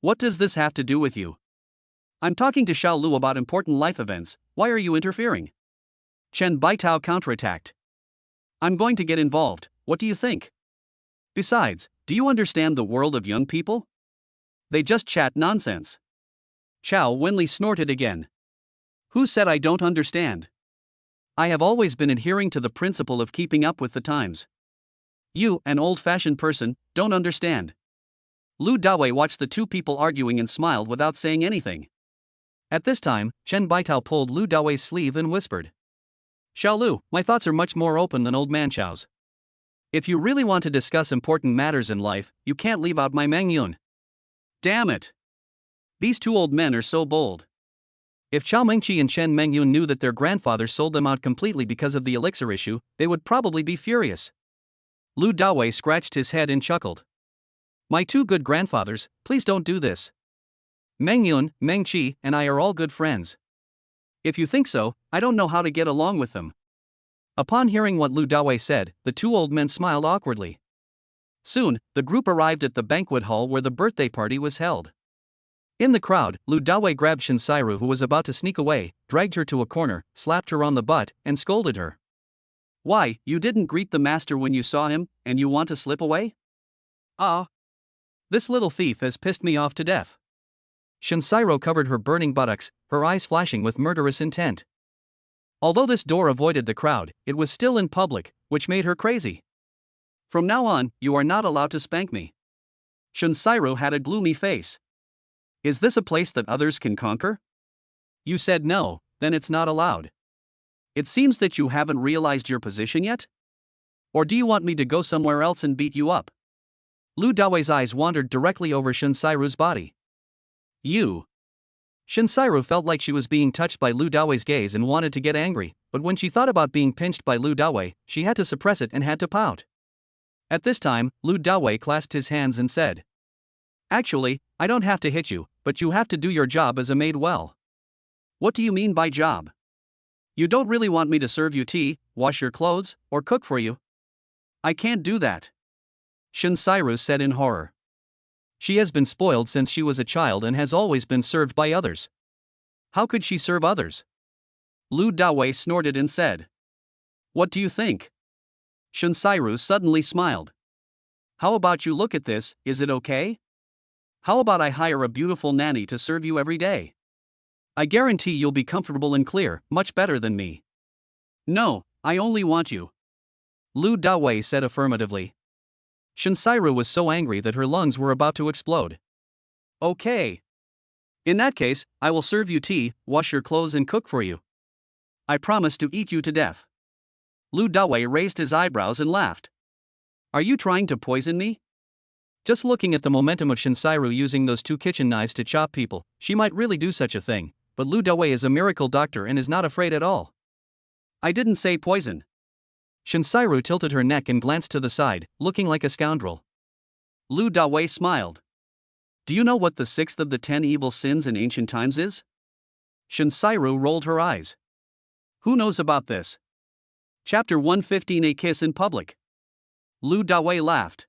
What does this have to do with you? I'm talking to Xiao Lu about important life events, why are you interfering? Chen Baitao counterattacked. I'm going to get involved, what do you think? Besides, do you understand the world of young people? They just chat nonsense. Chao Wenli snorted again. Who said I don't understand? I have always been adhering to the principle of keeping up with the times. You, an old-fashioned person, don't understand. Lu Dawei watched the 2 people arguing and smiled without saying anything. At this time, Chen Baitao pulled Lu Dawei's sleeve and whispered. Xiao Lu, my thoughts are much more open than old man Xiao's. If you really want to discuss important matters in life, you can't leave out my Meng Yun. Damn it! These 2 old men are so bold. If Chao Mengqi and Chen Mengyun knew that their grandfather sold them out completely because of the elixir issue, they would probably be furious. Lu Dawei scratched his head and chuckled. My 2 good grandfathers, please don't do this. Mengyun, Mengqi, and I are all good friends. If you think so, I don't know how to get along with them. Upon hearing what Lu Dawei said, the 2 old men smiled awkwardly. Soon, the group arrived at the banquet hall where the birthday party was held. In the crowd, Lu Dawei grabbed Shinsairu who was about to sneak away, dragged her to a corner, slapped her on the butt, and scolded her. Why, you didn't greet the master when you saw him, and you want to slip away? Ah. This little thief has pissed me off to death. Shinsairu covered her burning buttocks, her eyes flashing with murderous intent. Although this door avoided the crowd, it was still in public, which made her crazy. From now on, you are not allowed to spank me. Shinsairu had a gloomy face. Is this a place that others can conquer? You said no, then it's not allowed. It seems that you haven't realized your position yet? Or do you want me to go somewhere else and beat you up? Lu Dawei's eyes wandered directly over Shinsairu's body. You. Shinsairu felt like she was being touched by Lu Daoi's gaze and wanted to get angry, but when she thought about being pinched by Lu Dawei, she had to suppress it and had to pout. At this time, Lu Dawei clasped his hands and said, "Actually, I don't have to hit you, but you have to do your job as a maid well." "What do you mean by job? You don't really want me to serve you tea, wash your clothes, or cook for you?" "I can't do that," Shinsairu said in horror. She has been spoiled since she was a child and has always been served by others. How could she serve others? Lu Dawei snorted and said, "What do you think?" Shinsairu suddenly smiled. "How about you look at this, is it okay? How about I hire a beautiful nanny to serve you every day? I guarantee you'll be comfortable and clear, much better than me." "No, I only want you," Lu Dawei said affirmatively. Shinsairu was so angry that her lungs were about to explode. "Okay. In that case, I will serve you tea, wash your clothes and cook for you. I promise to eat you to death." Lu Dawei raised his eyebrows and laughed. "Are you trying to poison me?" Just looking at the momentum of Shinsairu using those two kitchen knives to chop people, she might really do such a thing, but Lu Dawei is a miracle doctor and is not afraid at all. "I didn't say poison." Shinsairu tilted her neck and glanced to the side, looking like a scoundrel. Lu Dawei smiled. "Do you know what the sixth of the 10 evil sins in ancient times is?" Shinsairu rolled her eyes. "Who knows about this?" Chapter 115, A Kiss in Public. Lu Dawei laughed.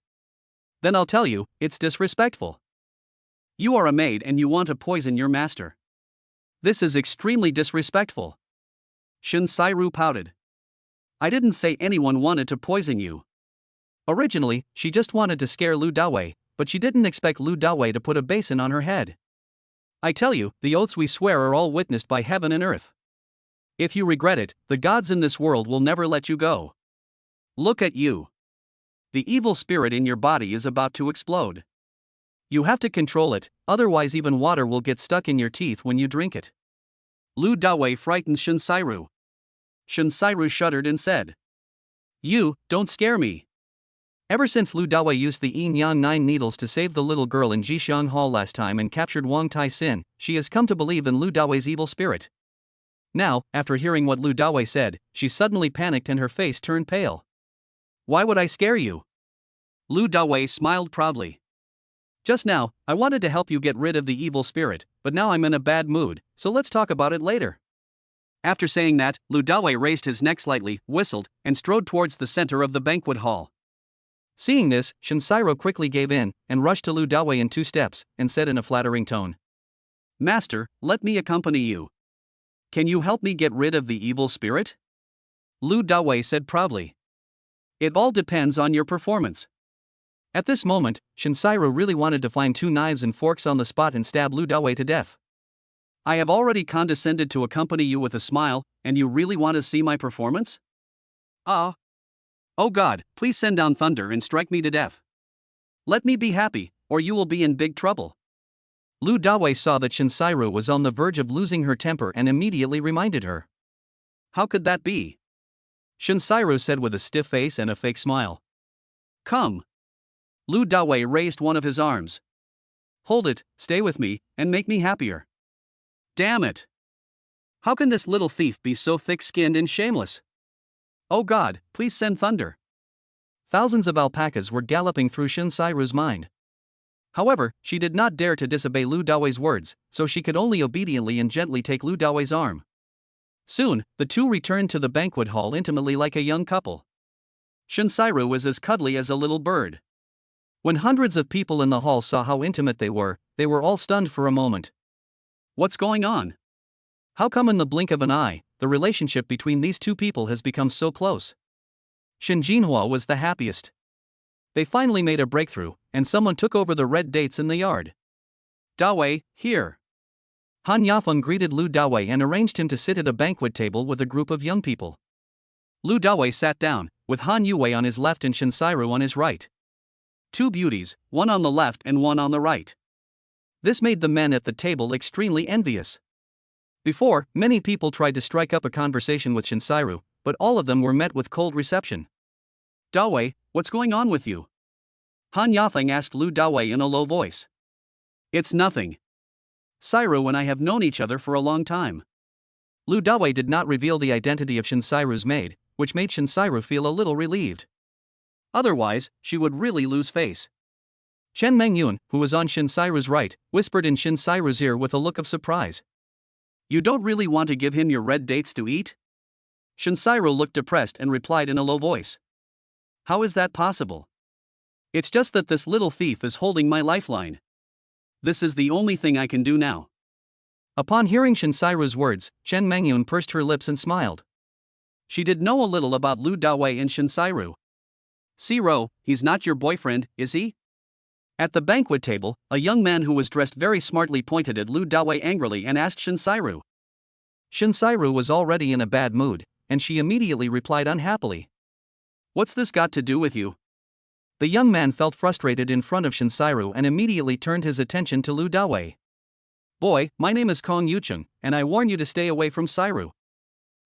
"Then I'll tell you, it's disrespectful. You are a maid and you want to poison your master. This is extremely disrespectful." Shinsairu pouted. "I didn't say anyone wanted to poison you." Originally, she just wanted to scare Lu Dawei, but she didn't expect Lu Dawei to put a basin on her head. "I tell you, the oaths we swear are all witnessed by heaven and earth. If you regret it, the gods in this world will never let you go. Look at you. The evil spirit in your body is about to explode. You have to control it, otherwise even water will get stuck in your teeth when you drink it." Lu Dawei frightened Shinsairu. Shinsairu shuddered and said, "You, don't scare me." Ever since Lu Dawei used the Yin Yang 9 needles to save the little girl in Jixiang Hall last time and captured Wang Tai Sin, she has come to believe in Lu Dawei's evil spirit. Now, after hearing what Lu Dawei said, she suddenly panicked and her face turned pale. "Why would I scare you?" Lu Dawei smiled proudly. "Just now, I wanted to help you get rid of the evil spirit, but now I'm in a bad mood, so let's talk about it later." After saying that, Lu Dawei raised his neck slightly, whistled, and strode towards the center of the banquet hall. Seeing this, Shinsairu quickly gave in, and rushed to Lu Dawei in 2 steps, and said in a flattering tone, "Master, let me accompany you. Can you help me get rid of the evil spirit?" Lu Dawei said proudly, "It all depends on your performance." At this moment, Shinsairu really wanted to find 2 knives and forks on the spot and stab Lu Dawei to death. "I have already condescended to accompany you with a smile, and you really want to see my performance? Ah. Oh God, please send down thunder and strike me to death. Let me be happy, or you will be in big trouble." Lu Dawei saw that Shinsairu was on the verge of losing her temper and immediately reminded her. "How could that be?" Shinsairu said with a stiff face and a fake smile. "Come." Lu Dawei raised one of his arms. "Hold it, stay with me, and make me happier." "Damn it! How can this little thief be so thick-skinned and shameless? Oh God, please send thunder." Thousands of alpacas were galloping through Shinsairu's mind. However, she did not dare to disobey Lu Dawei's words, so she could only obediently and gently take Lu Dawei's arm. Soon, the two returned to the banquet hall intimately like a young couple. Shinsairu was as cuddly as a little bird. When hundreds of people in the hall saw how intimate they were all stunned for a moment. What's going on? How come in the blink of an eye, the relationship between these two people has become so close? Shin Jinhua was the happiest. They finally made a breakthrough, and someone took over the red dates in the yard. "Dawei, here." Han Yafeng greeted Lu Dawei and arranged him to sit at a banquet table with a group of young people. Lu Dawei sat down, with Han Yue on his left and Shinsairu on his right. 2 beauties, one on the left and one on the right. This made the men at the table extremely envious. Before, many people tried to strike up a conversation with Shinsairu, but all of them were met with cold reception. "Dawei, what's going on with you?" Han Yafeng asked Lu Dawei in a low voice. "It's nothing." Sairu and I have known each other for a long time. Lu Dawei did not reveal the identity of Shinsairu's maid, which made Shinsairu feel a little relieved. Otherwise, she would really lose face. Chen Mengyun, who was on Shinsairu's right, whispered in Shinsairu's ear with a look of surprise. You don't really want to give him your red dates to eat? Shinsairu looked depressed and replied in a low voice. How is that possible? It's just that this little thief is holding my lifeline. This is the only thing I can do now. Upon hearing Shinsairu's words, Chen Mengyun pursed her lips and smiled. She did know a little about Lu Dawei and Shinsairu. Zero, he's not your boyfriend, is he? At the banquet table, a young man who was dressed very smartly pointed at Lu Dawei angrily and asked Shinsairu. Shinsairu was already in a bad mood, and she immediately replied unhappily. What's this got to do with you? The young man felt frustrated in front of Shinsairu and immediately turned his attention to Lu Dawei. Boy, my name is Kong Yucheng, and I warn you to stay away from Sairu.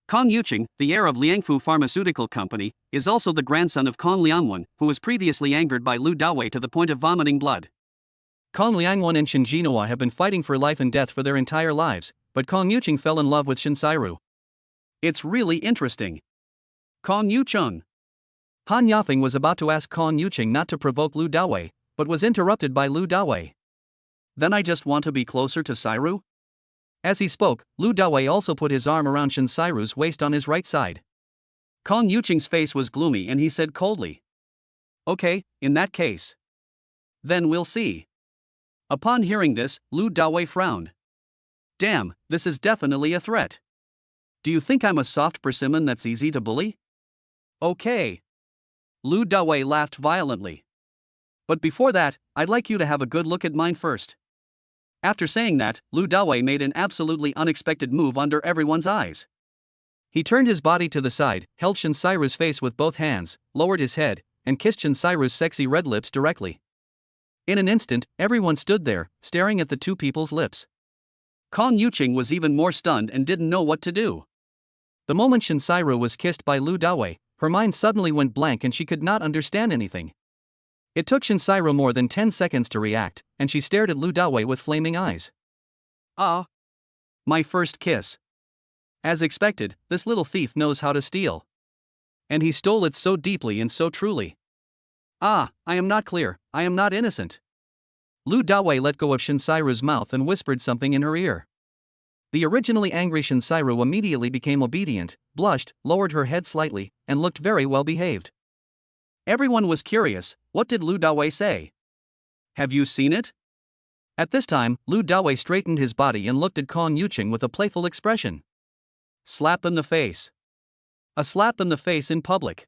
Kong Yucheng, the heir of Liangfu Pharmaceutical Company, is also the grandson of Kong Liangwen, who was previously angered by Lu Dawei to the point of vomiting blood. Kong Liangwen and Shin Jinhua have been fighting for life and death for their entire lives, but Kong Yucheng fell in love with Shinsairu. It's really interesting. Kong Yucheng. Han Yafeng was about to ask Kong Yucheng not to provoke Lu Dawei, but was interrupted by Lu Dawei. Then I just want to be closer to Sairu? As he spoke, Lu Dawei also put his arm around Shinsairu's waist on his right side. Kong Yucheng's face was gloomy and he said coldly. Okay, in that case. Then we'll see. Upon hearing this, Lu Dawei frowned. Damn, this is definitely a threat. Do you think I'm a soft persimmon that's easy to bully? Okay. Lu Dawei laughed violently. But before that, I'd like you to have a good look at mine first. After saying that, Lu Dawei made an absolutely unexpected move under everyone's eyes. He turned his body to the side, held Shinsairu's face with both hands, lowered his head, and kissed Shinsairu's sexy red lips directly. In an instant, everyone stood there, staring at the two people's lips. Kong Yucheng was even more stunned and didn't know what to do. The moment Shinsairu was kissed by Lu Dawei, her mind suddenly went blank and she could not understand anything. It took Shinsairu more than 10 seconds to react, and she stared at Lu Dawei with flaming eyes. Ah! My first kiss. As expected, this little thief knows how to steal. And he stole it so deeply and so truly. Ah, I am not clear, I am not innocent. Lu Dawei let go of Shinsairu's mouth and whispered something in her ear. The originally angry Shinsairu immediately became obedient, blushed, lowered her head slightly, and looked very well behaved. Everyone was curious, what did Lu Dawei say? Have you seen it? At this time, Lu Dawei straightened his body and looked at Kong Yucheng with a playful expression. Slap in the face. A slap in the face in public.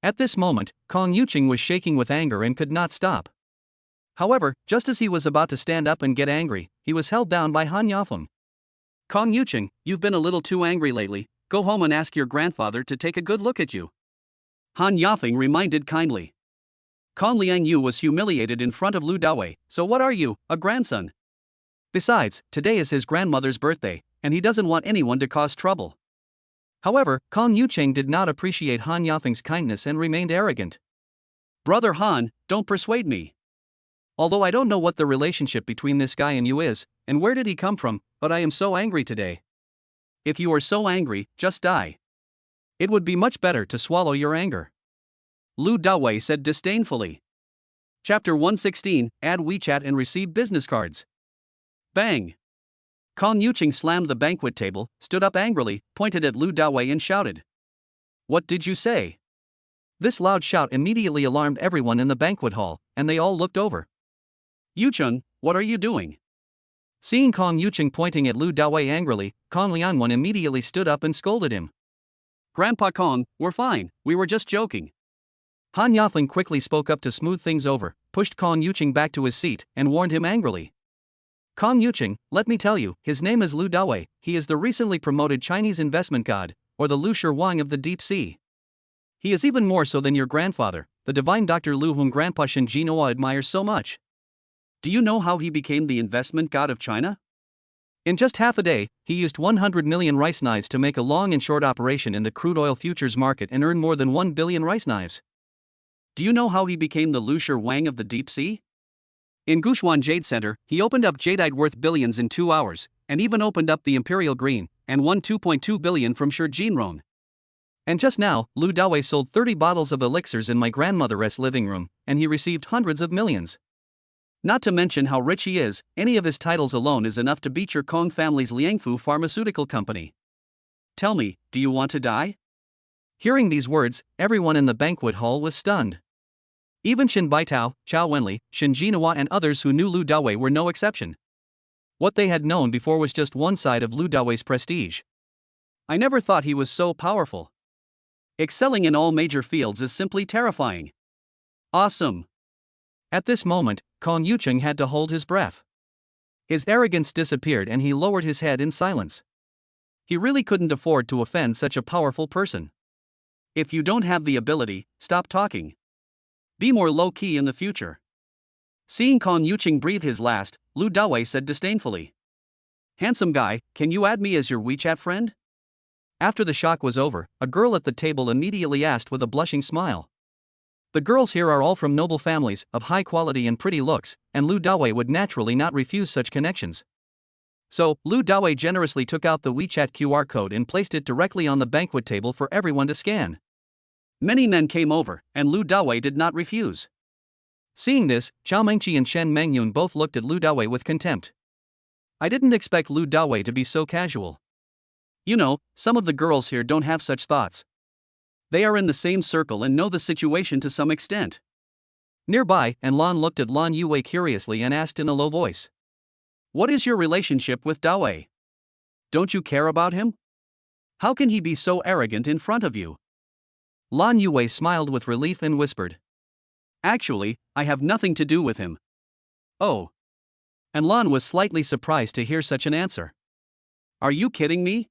At this moment, Kong Yucheng was shaking with anger and could not stop. However, just as he was about to stand up and get angry, he was held down by Han Yafeng. Kong Yucheng, you've been a little too angry lately, go home and ask your grandfather to take a good look at you. Han Yafeng reminded kindly. Kong Liangyu was humiliated in front of Lu Dawei, so what are you, a grandson? Besides, today is his grandmother's birthday, and he doesn't want anyone to cause trouble. However, Kong Yucheng did not appreciate Han Yafeng's kindness and remained arrogant. Brother Han, don't persuade me. Although I don't know what the relationship between this guy and you is, and where did he come from, but I am so angry today. If you are so angry, just die. It would be much better to swallow your anger. Lu Dawei said disdainfully. Chapter 116, Add WeChat and receive business cards. Bang! Kong Yucheng slammed the banquet table, stood up angrily, pointed at Lu Dawei and shouted. What did you say? This loud shout immediately alarmed everyone in the banquet hall, and they all looked over. Yucheng, what are you doing? Seeing Kong Yucheng pointing at Lu Dawei angrily, Kong Liangwen immediately stood up and scolded him. Grandpa Kong, we're fine, we were just joking. Han Yafeng quickly spoke up to smooth things over, pushed Kong Yucheng back to his seat, and warned him angrily. Kong Yucheng, let me tell you, his name is Lu Dawei, he is the recently promoted Chinese investment god, or the Lu Wang of the deep sea. He is even more so than your grandfather, the divine Dr. Lu whom Grandpa Shin Jinhua admires so much. Do you know how he became the investment god of China? In just half a day, he used 100 million rice knives to make a long and short operation in the crude oil futures market and earn more than 1 billion rice knives. Do you know how he became the Lu Wang of the deep sea? In Guchuan Jade Center, he opened up jadeite worth billions in 2 hours, and even opened up the Imperial Green, and won 2.2 billion from Shijinrong. And just now, Lu Dawei sold 30 bottles of elixirs in my grandmother's living room, and he received hundreds of millions. Not to mention how rich he is, any of his titles alone is enough to beat your Kong family's Liangfu pharmaceutical company. Tell me, do you want to die? Hearing these words, everyone in the banquet hall was stunned. Even Shin Baitao, Chao Wenli, Shin Jinhua and others who knew Lu Dawei were no exception. What they had known before was just one side of Lu Dawei's prestige. I never thought he was so powerful. Excelling in all major fields is simply terrifying. Awesome. At this moment, Kong Yucheng had to hold his breath. His arrogance disappeared and he lowered his head in silence. He really couldn't afford to offend such a powerful person. If you don't have the ability, stop talking. Be more low-key in the future. Seeing Kong Yucheng breathe his last, Lu Dawei said disdainfully. Handsome guy, can you add me as your WeChat friend? After the shock was over, a girl at the table immediately asked with a blushing smile. The girls here are all from noble families, of high quality and pretty looks, and Lu Dawei would naturally not refuse such connections. So, Lu Dawei generously took out the WeChat QR code and placed it directly on the banquet table for everyone to scan. Many men came over, and Lu Dawei did not refuse. Seeing this, Chao Mengqi and Shen Mengyun both looked at Lu Dawei with contempt. I didn't expect Lu Dawei to be so casual. You know, some of the girls here don't have such thoughts. They are in the same circle and know the situation to some extent. Nearby, and Lan looked at Lan Yue curiously and asked in a low voice. What is your relationship with Dawei? Don't you care about him? How can he be so arrogant in front of you? Lan Yue smiled with relief and whispered. Actually, I have nothing to do with him. Oh. And Lan was slightly surprised to hear such an answer. Are you kidding me?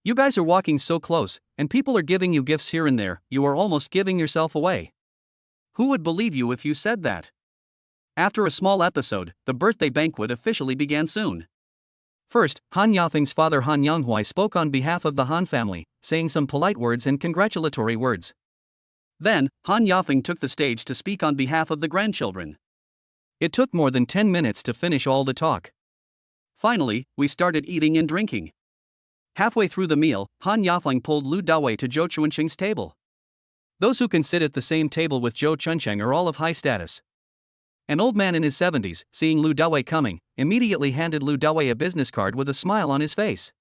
You guys are walking so close, and people are giving you gifts here and there, you are almost giving yourself away. Who would believe you if you said that? After a small episode, the birthday banquet officially began soon. First, Han Yafeng's father Han Yanghuai spoke on behalf of the Han family, saying some polite words and congratulatory words. Then, Han Yafeng took the stage to speak on behalf of the grandchildren. It took more than 10 minutes to finish all the talk. Finally, we started eating and drinking. Halfway through the meal, Han Yafeng pulled Lu Dawei to Zhou Chunsheng's table. Those who can sit at the same table with Zhou Chunsheng are all of high status. An old man in his 70s, seeing Lu Dawei coming, immediately handed Lu Dawei a business card with a smile on his face.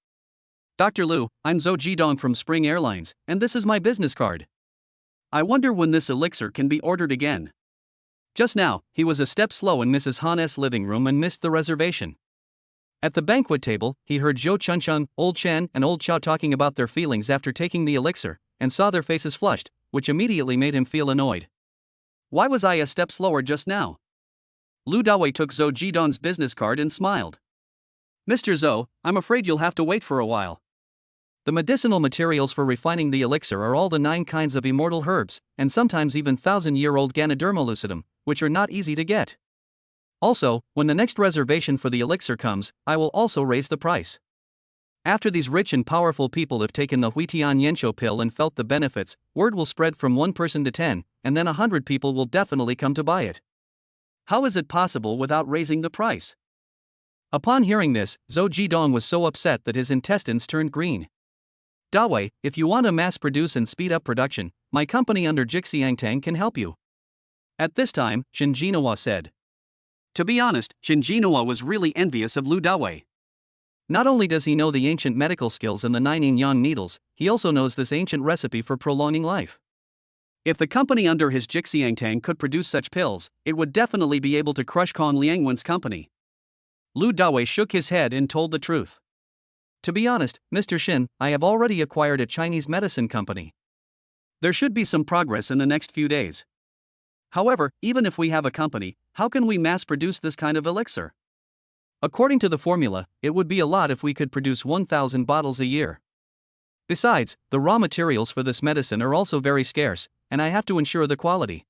Dr. Lu, I'm Zhou Jidong from Spring Airlines, and this is my business card. I wonder when this elixir can be ordered again. Just now, he was a step slow in Mrs. Han's living room and missed the reservation. At the banquet table, he heard Zhou Chunsheng, Old Chen, and Old Chao talking about their feelings after taking the elixir, and saw their faces flushed, which immediately made him feel annoyed. Why was I a step slower just now? Lu Dawei took Zhou Jidong's business card and smiled. Mr. Zhou, I'm afraid you'll have to wait for a while. The medicinal materials for refining the elixir are all the 9 kinds of immortal herbs, and sometimes even 1,000-year-old Ganoderma lucidum, which are not easy to get. Also, when the next reservation for the elixir comes, I will also raise the price. After these rich and powerful people have taken the Huitian Yanshou pill and felt the benefits, word will spread from 1 person to 10, and then 100 people will definitely come to buy it. How is it possible without raising the price? Upon hearing this, Zhou Jidong was so upset that his intestines turned green. Dawei, if you want to mass produce and speed up production, my company under Jixiangtang can help you. At this time, Shin Jinhua said. To be honest, Shin Jinhua was really envious of Lu Dawei. Not only does he know the ancient medical skills and the 9 yin-yang needles, he also knows this ancient recipe for prolonging life. If the company under his Jixiangtang could produce such pills, it would definitely be able to crush Kong Liangwen's company. Lu Dawei shook his head and told the truth. To be honest, Mr. Shin, I have already acquired a Chinese medicine company. There should be some progress in the next few days. However, even if we have a company, how can we mass produce this kind of elixir? According to the formula, it would be a lot if we could produce 1,000 bottles a year. Besides, the raw materials for this medicine are also very scarce, and I have to ensure the quality.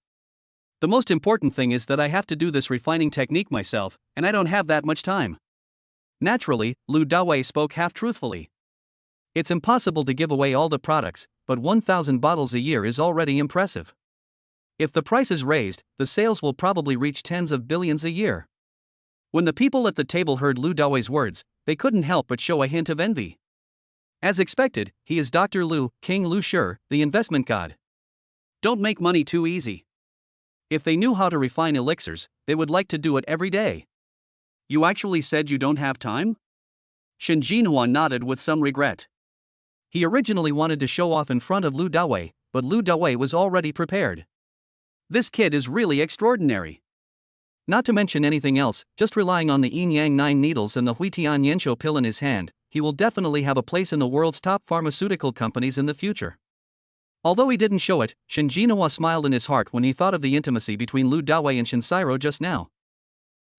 The most important thing is that I have to do this refining technique myself, and I don't have that much time. Naturally, Lu Dawei spoke half-truthfully. It's impossible to give away all the products, but 1,000 bottles a year is already impressive. If the price is raised, the sales will probably reach tens of billions a year. When the people at the table heard Lu Daoi's words, they couldn't help but show a hint of envy. As expected, he is Dr. Lu, King Lu Shi, the investment god. Don't make money too easy. If they knew how to refine elixirs, they would like to do it every day. You actually said you don't have time? Shen Jinhua nodded with some regret. He originally wanted to show off in front of Lu Dawei, but Lu Dawei was already prepared. This kid is really extraordinary. Not to mention anything else, just relying on the Yin Yang 9 needles and the Huitian Yensho pill in his hand, he will definitely have a place in the world's top pharmaceutical companies in the future. Although he didn't show it, Shen Jinhua smiled in his heart when he thought of the intimacy between Lu Dawei and Shinsiro just now.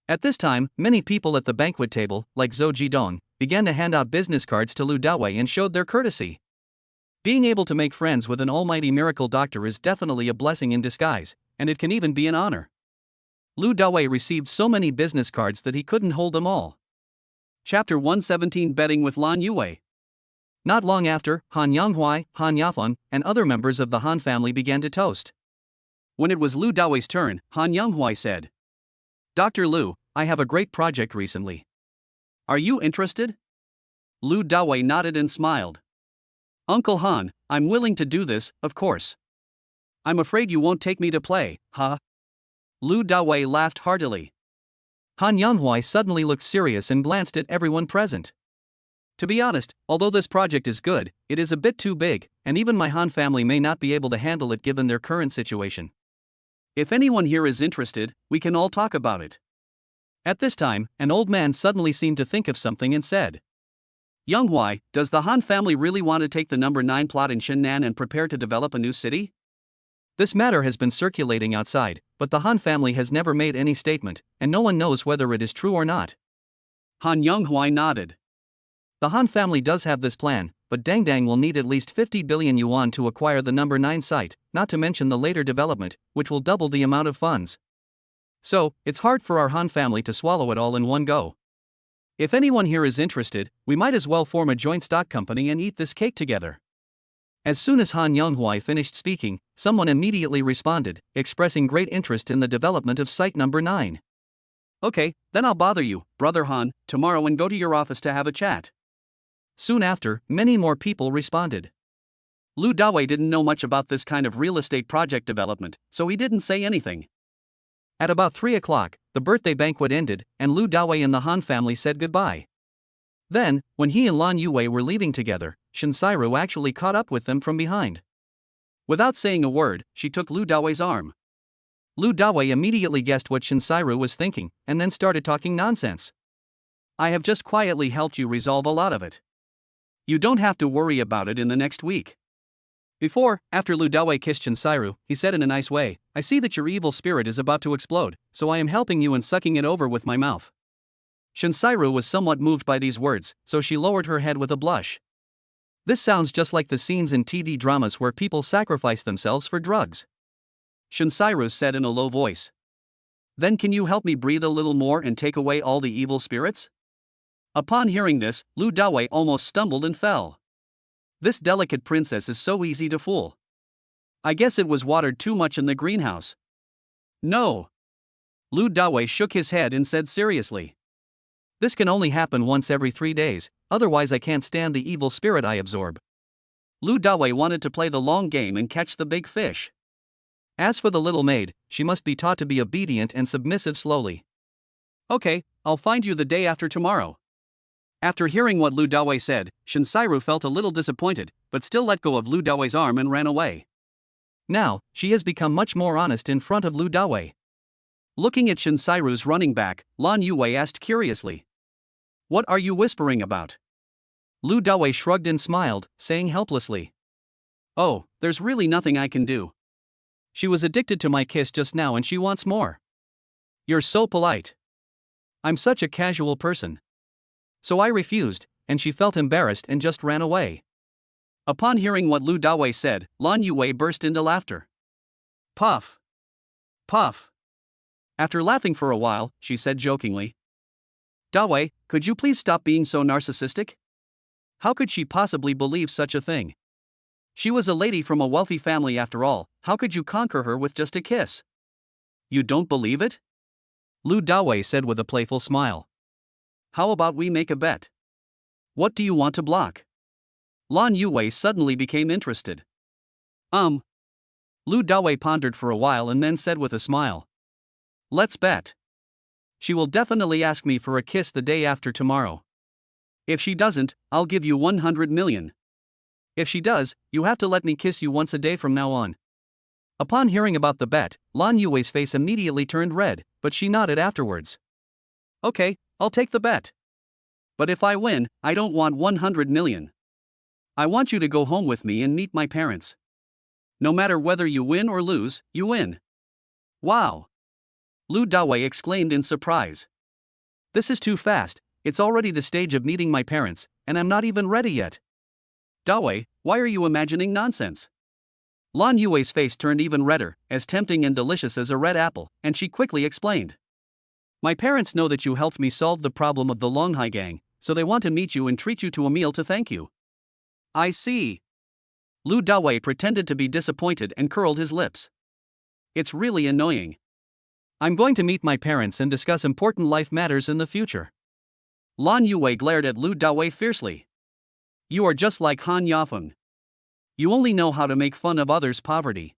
At this time, many people at the banquet table, like Zhou Jidong, began to hand out business cards to Lu Dawei and showed their courtesy. Being able to make friends with an almighty miracle doctor is definitely a blessing in disguise, and it can even be an honor. Lu Dawei received so many business cards that he couldn't hold them all. Chapter 117 Betting with Lan Yue. Not long after, Han Yanghuai, Han Yafeng, and other members of the Han family began to toast. When it was Lu Dawei's turn, Han Yanghuai said, "Dr. Lu, I have a great project recently. Are you interested?" Lu Dawei nodded and smiled. "Uncle Han, I'm willing to do this, of course. I'm afraid you won't take me to play, huh?" Lu Dawei laughed heartily. Han Yanghuai suddenly looked serious and glanced at everyone present. To be honest, although this project is good, it is a bit too big, and even my Han family may not be able to handle it given their current situation. If anyone here is interested, we can all talk about it. At this time, an old man suddenly seemed to think of something and said, "Yanghuai, does the Han family really want to take the number 9 plot in Shennan and prepare to develop a new city?" This matter has been circulating outside, but the Han family has never made any statement, and no one knows whether it is true or not. Han Yanghuai nodded. The Han family does have this plan, but Dangdang will need at least 50 billion yuan to acquire the number 9 site, not to mention the later development, which will double the amount of funds. So, it's hard for our Han family to swallow it all in one go. If anyone here is interested, we might as well form a joint stock company and eat this cake together. As soon as Han Yanghuai finished speaking, someone immediately responded, expressing great interest in the development of site number 9. "Okay, then I'll bother you, Brother Han, tomorrow and go to your office to have a chat." Soon after, many more people responded. Lu Dawei didn't know much about this kind of real estate project development, so he didn't say anything. At about 3 o'clock, the birthday banquet ended, and Lu Dawei and the Han family said goodbye. Then, when he and Lan Yue were leaving together, Shinsiro actually caught up with them from behind. Without saying a word, she took Lu Dawei's arm. Lu Dawei immediately guessed what Shinsiro was thinking, and then started talking nonsense. "I have just quietly helped you resolve a lot of it. You don't have to worry about it in the next week." After Lu Dawei kissed Shinsiro, he said in a nice way, "I see that your evil spirit is about to explode, so I am helping you in sucking it over with my mouth." Shinsiro was somewhat moved by these words, so she lowered her head with a blush. This sounds just like the scenes in TV dramas where people sacrifice themselves for drugs. Shinsiro said in a low voice. "Then can you help me breathe a little more and take away all the evil spirits?" Upon hearing this, Lu Dawei almost stumbled and fell. This delicate princess is so easy to fool. I guess it was watered too much in the greenhouse. "No." Lu Dawei shook his head and said seriously. "This can only happen once every 3 days, otherwise I can't stand the evil spirit I absorb." Lu Dawei wanted to play the long game and catch the big fish. As for the little maid, she must be taught to be obedient and submissive slowly. "Okay, I'll find you the day after tomorrow." After hearing what Lu Dawei said, Shinsiro felt a little disappointed, but still let go of Lu Dawei's arm and ran away. Now, she has become much more honest in front of Lu Dawei. Looking at Shinsiro's running back, Lan Yue asked curiously, "What are you whispering about?" Lu Dawei shrugged and smiled, saying helplessly, "Oh, there's really nothing I can do. She was addicted to my kiss just now and she wants more." "You're so polite." "I'm such a casual person." So I refused, and she felt embarrassed and just ran away. Upon hearing what Lu Dawei said, Lan Yue burst into laughter. "Puff! Puff!" After laughing for a while, she said jokingly, "Dawei, could you please stop being so narcissistic? How could she possibly believe such a thing?" She was a lady from a wealthy family after all. How could you conquer her with just a kiss? You don't believe it? Lu Dawei said with a playful smile. How about we make a bet? What do you want to block? Lan Yuwei suddenly became interested. Lu Dawei pondered for a while and then said with a smile. Let's bet. She will definitely ask me for a kiss the day after tomorrow. If she doesn't, I'll give you 100 million. If she does, you have to let me kiss you once a day from now on. Upon hearing about the bet, Lan Yuwei's face immediately turned red, but she nodded afterwards. Okay, I'll take the bet. But if I win, I don't want 100 million. I want you to go home with me and meet my parents. No matter whether you win or lose, you win. Wow! Lu Dawei exclaimed in surprise. This is too fast, it's already the stage of meeting my parents, and I'm not even ready yet. Dawei, why are you imagining nonsense? Lan Yuwei's face turned even redder, as tempting and delicious as a red apple, and she quickly explained. My parents know that you helped me solve the problem of the Longhai gang, so they want to meet you and treat you to a meal to thank you. I see. Lu Dawei pretended to be disappointed and curled his lips. It's really annoying. I'm going to meet my parents and discuss important life matters in the future. Lan Yuwei glared at Lu Dawei fiercely. You are just like Han Yafeng. You only know how to make fun of others' poverty.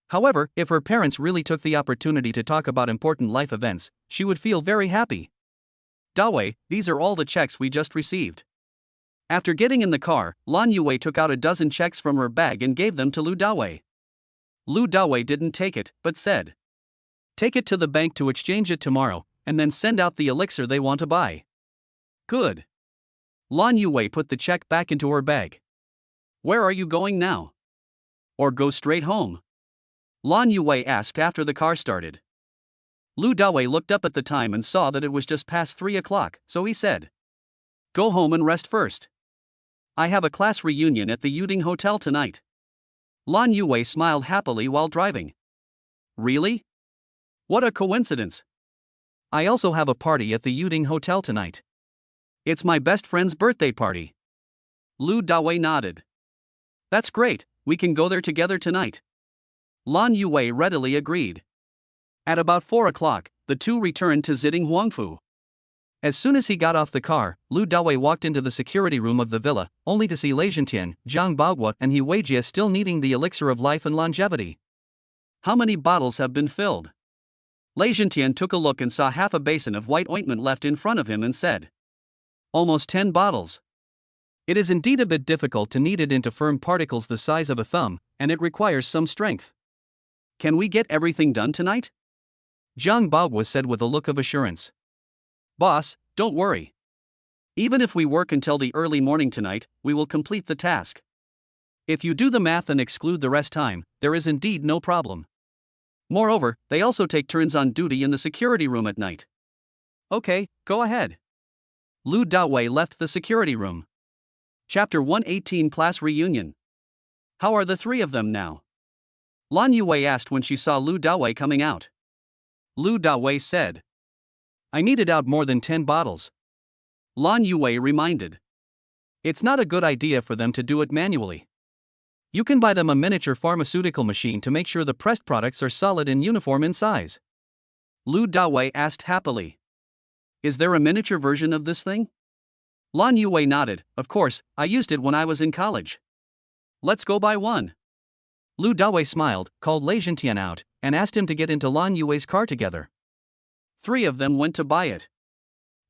However, if her parents really took the opportunity to talk about important life events, she would feel very happy. Dawei, these are all the checks we just received. After getting in the car, Lan Yuwei took out a dozen checks from her bag and gave them to Lu Dawei. Lu Dawei didn't take it, but said, take it to the bank to exchange it tomorrow, and then send out the elixir they want to buy. Good. Lan Yuwei put the check back into her bag. Where are you going now? Or go straight home? Lan Yuwei asked after the car started. Lu Dawei looked up at the time and saw that it was just past 3 o'clock, so he said, go home and rest first. I have a class reunion at the Yuding Hotel tonight. Lan Yuwei smiled happily while driving. Really? What a coincidence. I also have a party at the Yuding Hotel tonight. It's my best friend's birthday party. Lu Dawei nodded. That's great, we can go there together tonight. Lan Yuwei readily agreed. At about 4 o'clock, the two returned to Ziding Huangfu. As soon as he got off the car, Lu Dawei walked into the security room of the villa, only to see Lei Zhentian, Zhang Baogua and He Weijie still needing the elixir of life and longevity. How many bottles have been filled? Lei Zhentian took a look and saw half a basin of white ointment left in front of him and said, almost 10 bottles. It is indeed a bit difficult to knead it into firm particles the size of a thumb, and it requires some strength. Can we get everything done tonight? Zhang Baogua said with a look of assurance. Boss, don't worry. Even if we work until the early morning tonight, we will complete the task. If you do the math and exclude the rest time, there is indeed no problem. Moreover, they also take turns on duty in the security room at night. Okay, go ahead. Lu Dawei left the security room. Chapter 118 Class Reunion. How are the three of them now? Lan Yuwei asked when she saw Lu Dawei coming out. Lu Dawei said, I needed out more than 10 bottles. Lan Yuwei reminded. It's not a good idea for them to do it manually. You can buy them a miniature pharmaceutical machine to make sure the pressed products are solid and uniform in size. Lu Dawei asked happily. Is there a miniature version of this thing? Lan Yuwei nodded. Of course, I used it when I was in college. Let's go buy one. Lu Dawei smiled, called Lei Zhentian out, and asked him to get into Lan Yuwei's car together. 3 of them went to buy it.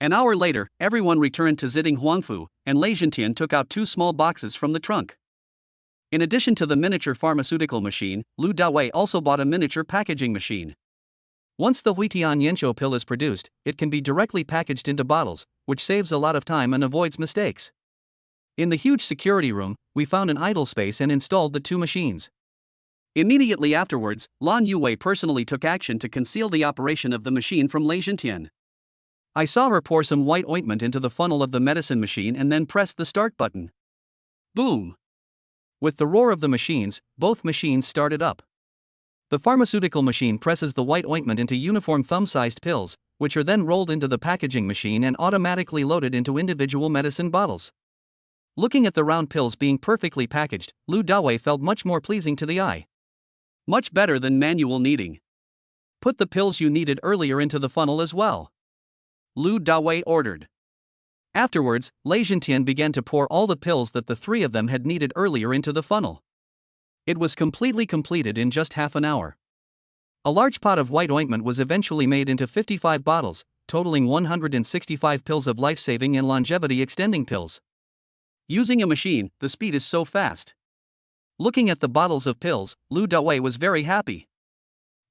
An hour later, everyone returned to Ziding Huangfu, and Lei Zhentian took out 2 small boxes from the trunk. In addition to the miniature pharmaceutical machine, Lu Dawei also bought a miniature packaging machine. Once the Huitian Yanqiu pill is produced, it can be directly packaged into bottles, which saves a lot of time and avoids mistakes. In the huge security room, we found an idle space and installed the 2 machines. Immediately afterwards, Lan Yuwei personally took action to conceal the operation of the machine from Lei Zhentian. I saw her pour some white ointment into the funnel of the medicine machine and then pressed the start button. Boom! With the roar of the machines, both machines started up. The pharmaceutical machine presses the white ointment into uniform thumb-sized pills, which are then rolled into the packaging machine and automatically loaded into individual medicine bottles. Looking at the round pills being perfectly packaged, Lu Dawei felt much more pleasing to the eye. Much better than manual kneading. Put the pills you needed earlier into the funnel as well, Lu Dawei ordered. Afterwards, Lei Zhentian began to pour all the pills that the three of them had needed earlier into the funnel. It was completely completed in just half an hour. A large pot of white ointment was eventually made into 55 bottles, totaling 165 pills of life-saving and longevity-extending pills. Using a machine, the speed is so fast. Looking at the bottles of pills, Lu Dawei was very happy.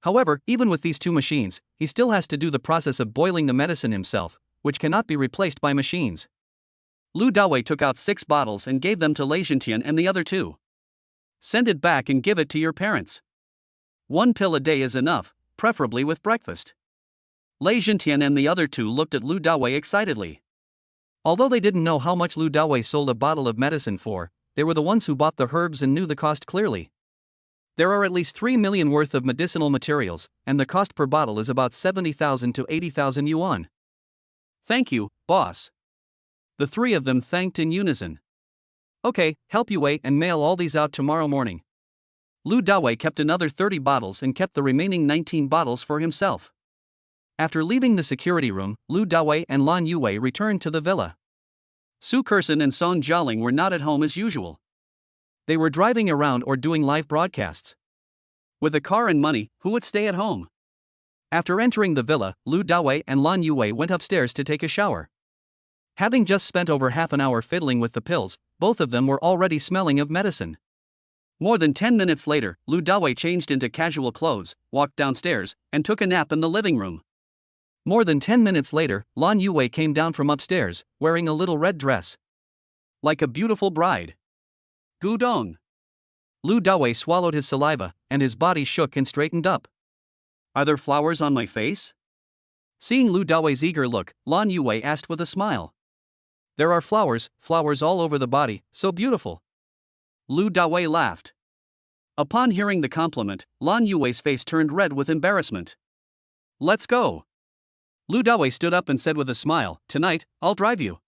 However, even with these two machines, he still has to do the process of boiling the medicine himself, which cannot be replaced by machines. Lu Dawei took out 6 bottles and gave them to Lei Zhentian and the other 2. Send it back and give it to your parents. 1 pill a day is enough, preferably with breakfast. Lei Zhentian and the other 2 looked at Lu Dawei excitedly. Although they didn't know how much Lu Dawei sold a bottle of medicine for, they were the ones who bought the herbs and knew the cost clearly. There are at least 3 million worth of medicinal materials, and the cost per bottle is about 70,000 to 80,000 yuan. Thank you, boss. The 3 of them thanked in unison. Okay, help you wait and mail all these out tomorrow morning. Lu Dawei kept another 30 bottles and kept the remaining 19 bottles for himself. After leaving the security room, Lu Dawei and Lan Yuwei returned to the villa. Su Kersen and Song Jialing were not at home as usual. They were driving around or doing live broadcasts. With a car and money, who would stay at home? After entering the villa, Lu Dawei and Lan Yuwei went upstairs to take a shower. Having just spent over half an hour fiddling with the pills, both of them were already smelling of medicine. More than 10 minutes later, Lu Dawei changed into casual clothes, walked downstairs, and took a nap in the living room. More than 10 minutes later, Lan Yuwei came down from upstairs, wearing a little red dress. Like a beautiful bride. Gudong. Lu Dawei swallowed his saliva, and his body shook and straightened up. Are there flowers on my face? Seeing Lu Dawei's eager look, Lan Yuwei asked with a smile. There are flowers all over the body, so beautiful. Lu Dawei laughed. Upon hearing the compliment, Lan Yuwei's face turned red with embarrassment. Let's go. Lu Dawei stood up and said with a smile, Tonight, I'll drive you.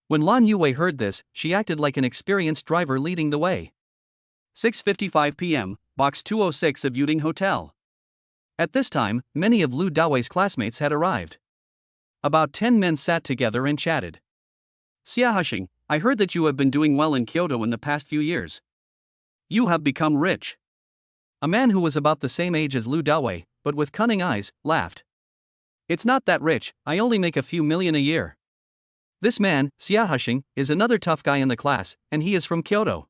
When Lan Yuwei heard this, she acted like an experienced driver leading the way. 6:55 p.m., Box 206 of Yuding Hotel. At this time, many of Lu Dawei's classmates had arrived. About 10 men sat together and chatted. Xia Hushing, I heard that you have been doing well in Kyoto in the past few years. You have become rich. A man who was about the same age as Lu Dawei, but with cunning eyes, laughed. It's not that rich, I only make a few million a year. This man, Xia Hushing, is another tough guy in the class, and he is from Kyoto.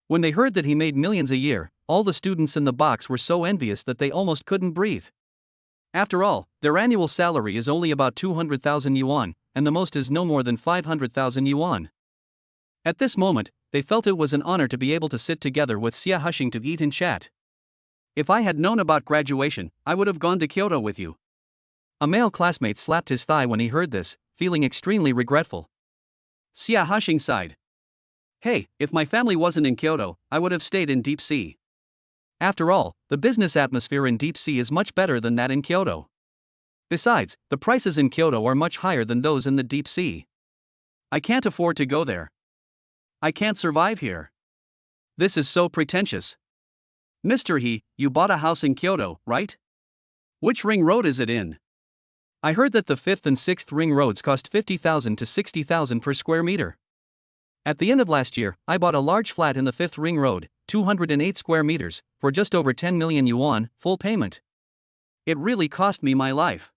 When they heard that he made millions a year, all the students in the box were so envious that they almost couldn't breathe. After all, their annual salary is only about 200,000 yuan, and the most is no more than 500,000 yuan. At this moment, they felt it was an honor to be able to sit together with Xia Hushing to eat and chat. If I had known about graduation, I would have gone to Kyoto with you. A male classmate slapped his thigh when he heard this, feeling extremely regretful. Xia Hushing sighed. Hey, if my family wasn't in Kyoto, I would have stayed in Deep Sea. After all, the business atmosphere in Deep Sea is much better than that in Kyoto. Besides, the prices in Kyoto are much higher than those in the Deep Sea. I can't afford to go there. I can't survive here. This is so pretentious. Mr. He, you bought a house in Kyoto, right? Which ring road is it in? I heard that the 5th and 6th ring roads cost 50,000 to 60,000 per square meter. At the end of last year, I bought a large flat in the 5th ring road, 208 square meters, for just over 10 million yuan, full payment. It really cost me my life.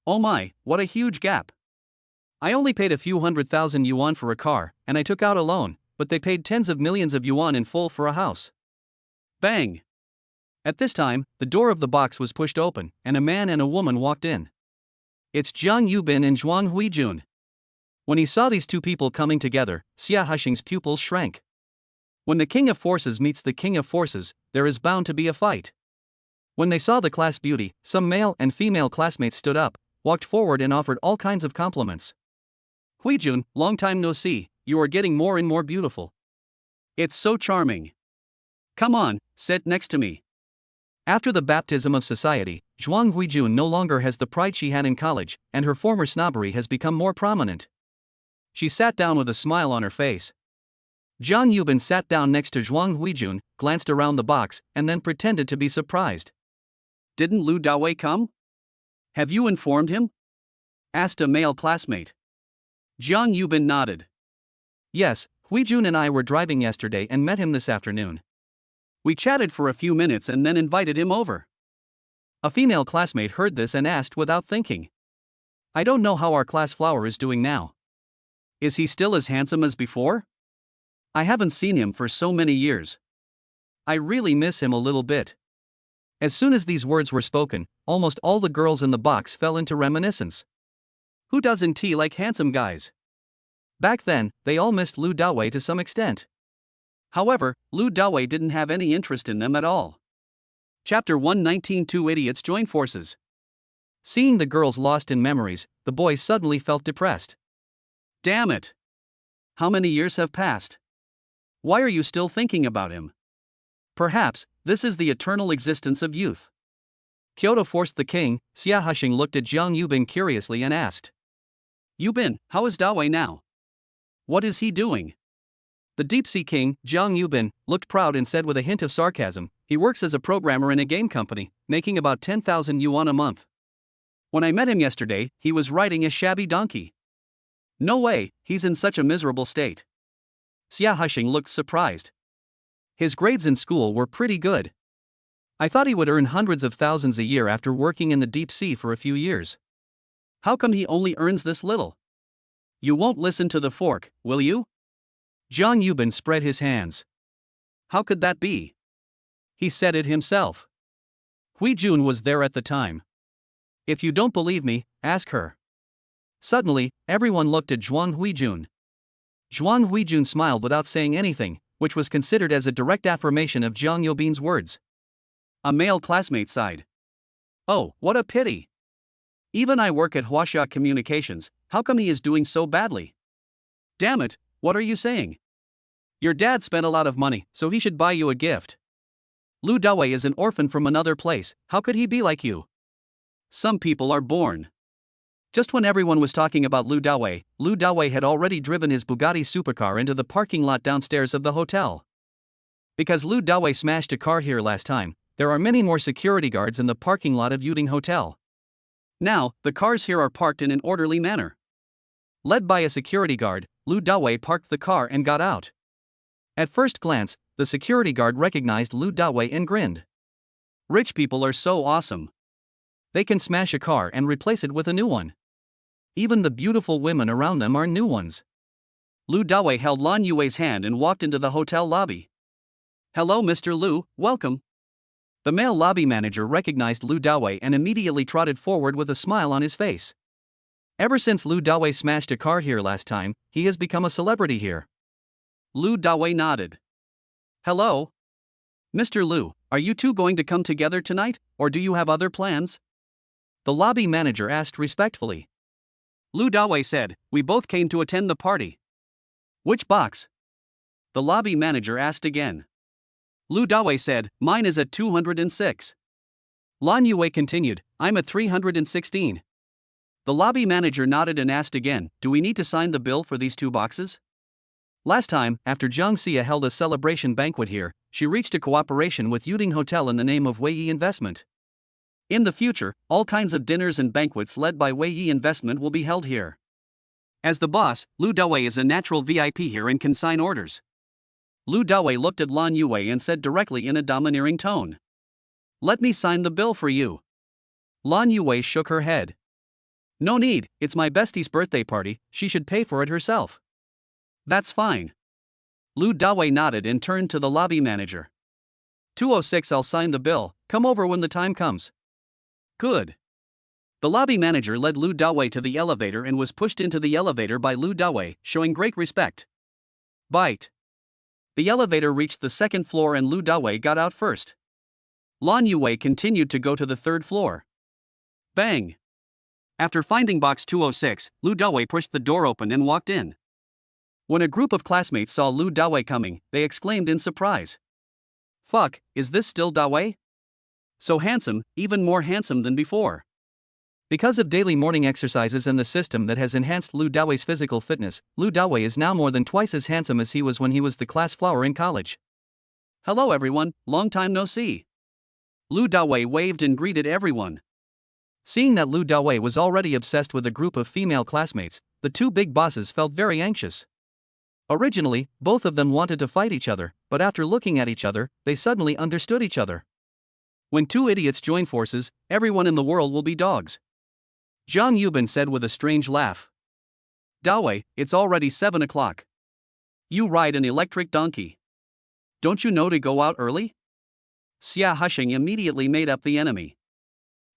Oh my, what a huge gap. I only paid a few 100,000 yuan for a car, and I took out a loan, but they paid tens of millions of yuan in full for a house. Bang! At this time, the door of the box was pushed open, and a man and a woman walked in. It's Jiang Yubin and Zhuang Huijun. When he saw these two people coming together, Xia Hushing's pupils shrank. When the king of forces meets the king of forces, there is bound to be a fight. When they saw the class beauty, some male and female classmates stood up, walked forward and offered all kinds of compliments. Huijun, long time no see, you are getting more and more beautiful. It's so charming. Come on, sit next to me. After the baptism of society, Zhuang Huijun no longer has the pride she had in college, and her former snobbery has become more prominent. She sat down with a smile on her face. Jiang Yubin sat down next to Zhuang Huijun, glanced around the box, and then pretended to be surprised. Didn't Lu Dawei come? Have you informed him? Asked a male classmate. Jiang Yubin nodded. Yes, Huijun and I were driving yesterday and met him this afternoon. We chatted for a few minutes and then invited him over. A female classmate heard this and asked without thinking. I don't know how our class flower is doing now. Is he still as handsome as before? I haven't seen him for so many years. I really miss him a little bit. As soon as these words were spoken, almost all the girls in the box fell into reminiscence. Who doesn't like handsome guys? Back then, they all missed Lu Dawei to some extent. However, Lu Dawei didn't have any interest in them at all. Chapter 119. Two idiots join forces. Seeing the girls lost in memories, the boy suddenly felt depressed. Damn it! How many years have passed? Why are you still thinking about him? Perhaps, this is the eternal existence of youth. Kyoto forced the king. Xia Husheng looked at Jiang Yubin curiously and asked. Yubin, how is Dawei now? What is he doing? The deep-sea king, Jiang Yubin, looked proud and said with a hint of sarcasm, he works as a programmer in a game company, making about 10,000 yuan a month. When I met him yesterday, he was riding a shabby donkey. No way, he's in such a miserable state. Xia Husheng looked surprised. His grades in school were pretty good. I thought he would earn hundreds of thousands a year after working in the deep sea for a few years. How come he only earns this little? You won't listen to the fork, will you? Jiang Yubin spread his hands. How could that be? He said it himself. Huijun was there at the time. If you don't believe me, ask her. Suddenly, everyone looked at Zhuang Huijun. Zhuang Huijun smiled without saying anything, which was considered as a direct affirmation of Jiang Yubin's words. A male classmate sighed. Oh, what a pity. Even I work at Huaxia Communications, how come he is doing so badly? Damn it, what are you saying? Your dad spent a lot of money, so he should buy you a gift. Lu Dawei is an orphan from another place, how could he be like you? Some people are born. Just when everyone was talking about Lu Dawei had already driven his Bugatti supercar into the parking lot downstairs of the hotel. Because Lu Dawei smashed a car here last time, there are many more security guards in the parking lot of Yuding Hotel. Now, the cars here are parked in an orderly manner. Led by a security guard, Lu Dawei parked the car and got out. At first glance, the security guard recognized Lu Dawei and grinned. Rich people are so awesome. They can smash a car and replace it with a new one. Even the beautiful women around them are new ones. Lu Dawei held Lan Yue's hand and walked into the hotel lobby. Hello Mr. Lu, welcome. The male lobby manager recognized Lu Dawei and immediately trotted forward with a smile on his face. Ever since Lu Dawei smashed a car here last time, he has become a celebrity here. Lu Dawei nodded. Hello? Mr. Lu, are you two going to come together tonight, or do you have other plans? The lobby manager asked respectfully. Lu Dawei said, we both came to attend the party. Which box? The lobby manager asked again. Lu Dawei said, mine is at 206. Lan Yue continued, I'm at 316. The lobby manager nodded and asked again, do we need to sign the bill for these two boxes? Last time, after Zhang Xia held a celebration banquet here, she reached a cooperation with Yuding Hotel in the name of Wei Yi Investment. In the future, all kinds of dinners and banquets led by Wei Yi Investment will be held here. As the boss, Lu Dawei is a natural VIP here and can sign orders. Lu Dawei looked at Lan Yue and said directly in a domineering tone. Let me sign the bill for you. Lan Yue shook her head. No need, it's my bestie's birthday party, she should pay for it herself. That's fine. Lu Dawei nodded and turned to the lobby manager. 206 I'll sign the bill, come over when the time comes. Good. The lobby manager led Lu Dawei to the elevator and was pushed into the elevator by Lu Dawei, showing great respect. Bite. The elevator reached the second floor and Lu Dawei got out first. Lan Yue continued to go to the third floor. Bang. After finding box 206, Lu Dawei pushed the door open and walked in. When a group of classmates saw Lu Dawei coming, they exclaimed in surprise. Fuck, is this still Dawei? So handsome, even more handsome than before. Because of daily morning exercises and the system that has enhanced Lu Daowei's physical fitness, Lu Dawei is now more than twice as handsome as he was when he was the class flower in college. Hello everyone, long time no see. Lu Dawei waved and greeted everyone. Seeing that Lu Dawei was already obsessed with a group of female classmates, the two big bosses felt very anxious. Originally, both of them wanted to fight each other, but after looking at each other, they suddenly understood each other. When two idiots join forces, everyone in the world will be dogs. Zhang Yubin said with a strange laugh. Dawei, it's already 7 o'clock. You ride an electric donkey. Don't you know to go out early? Xia Husheng immediately made up the enemy.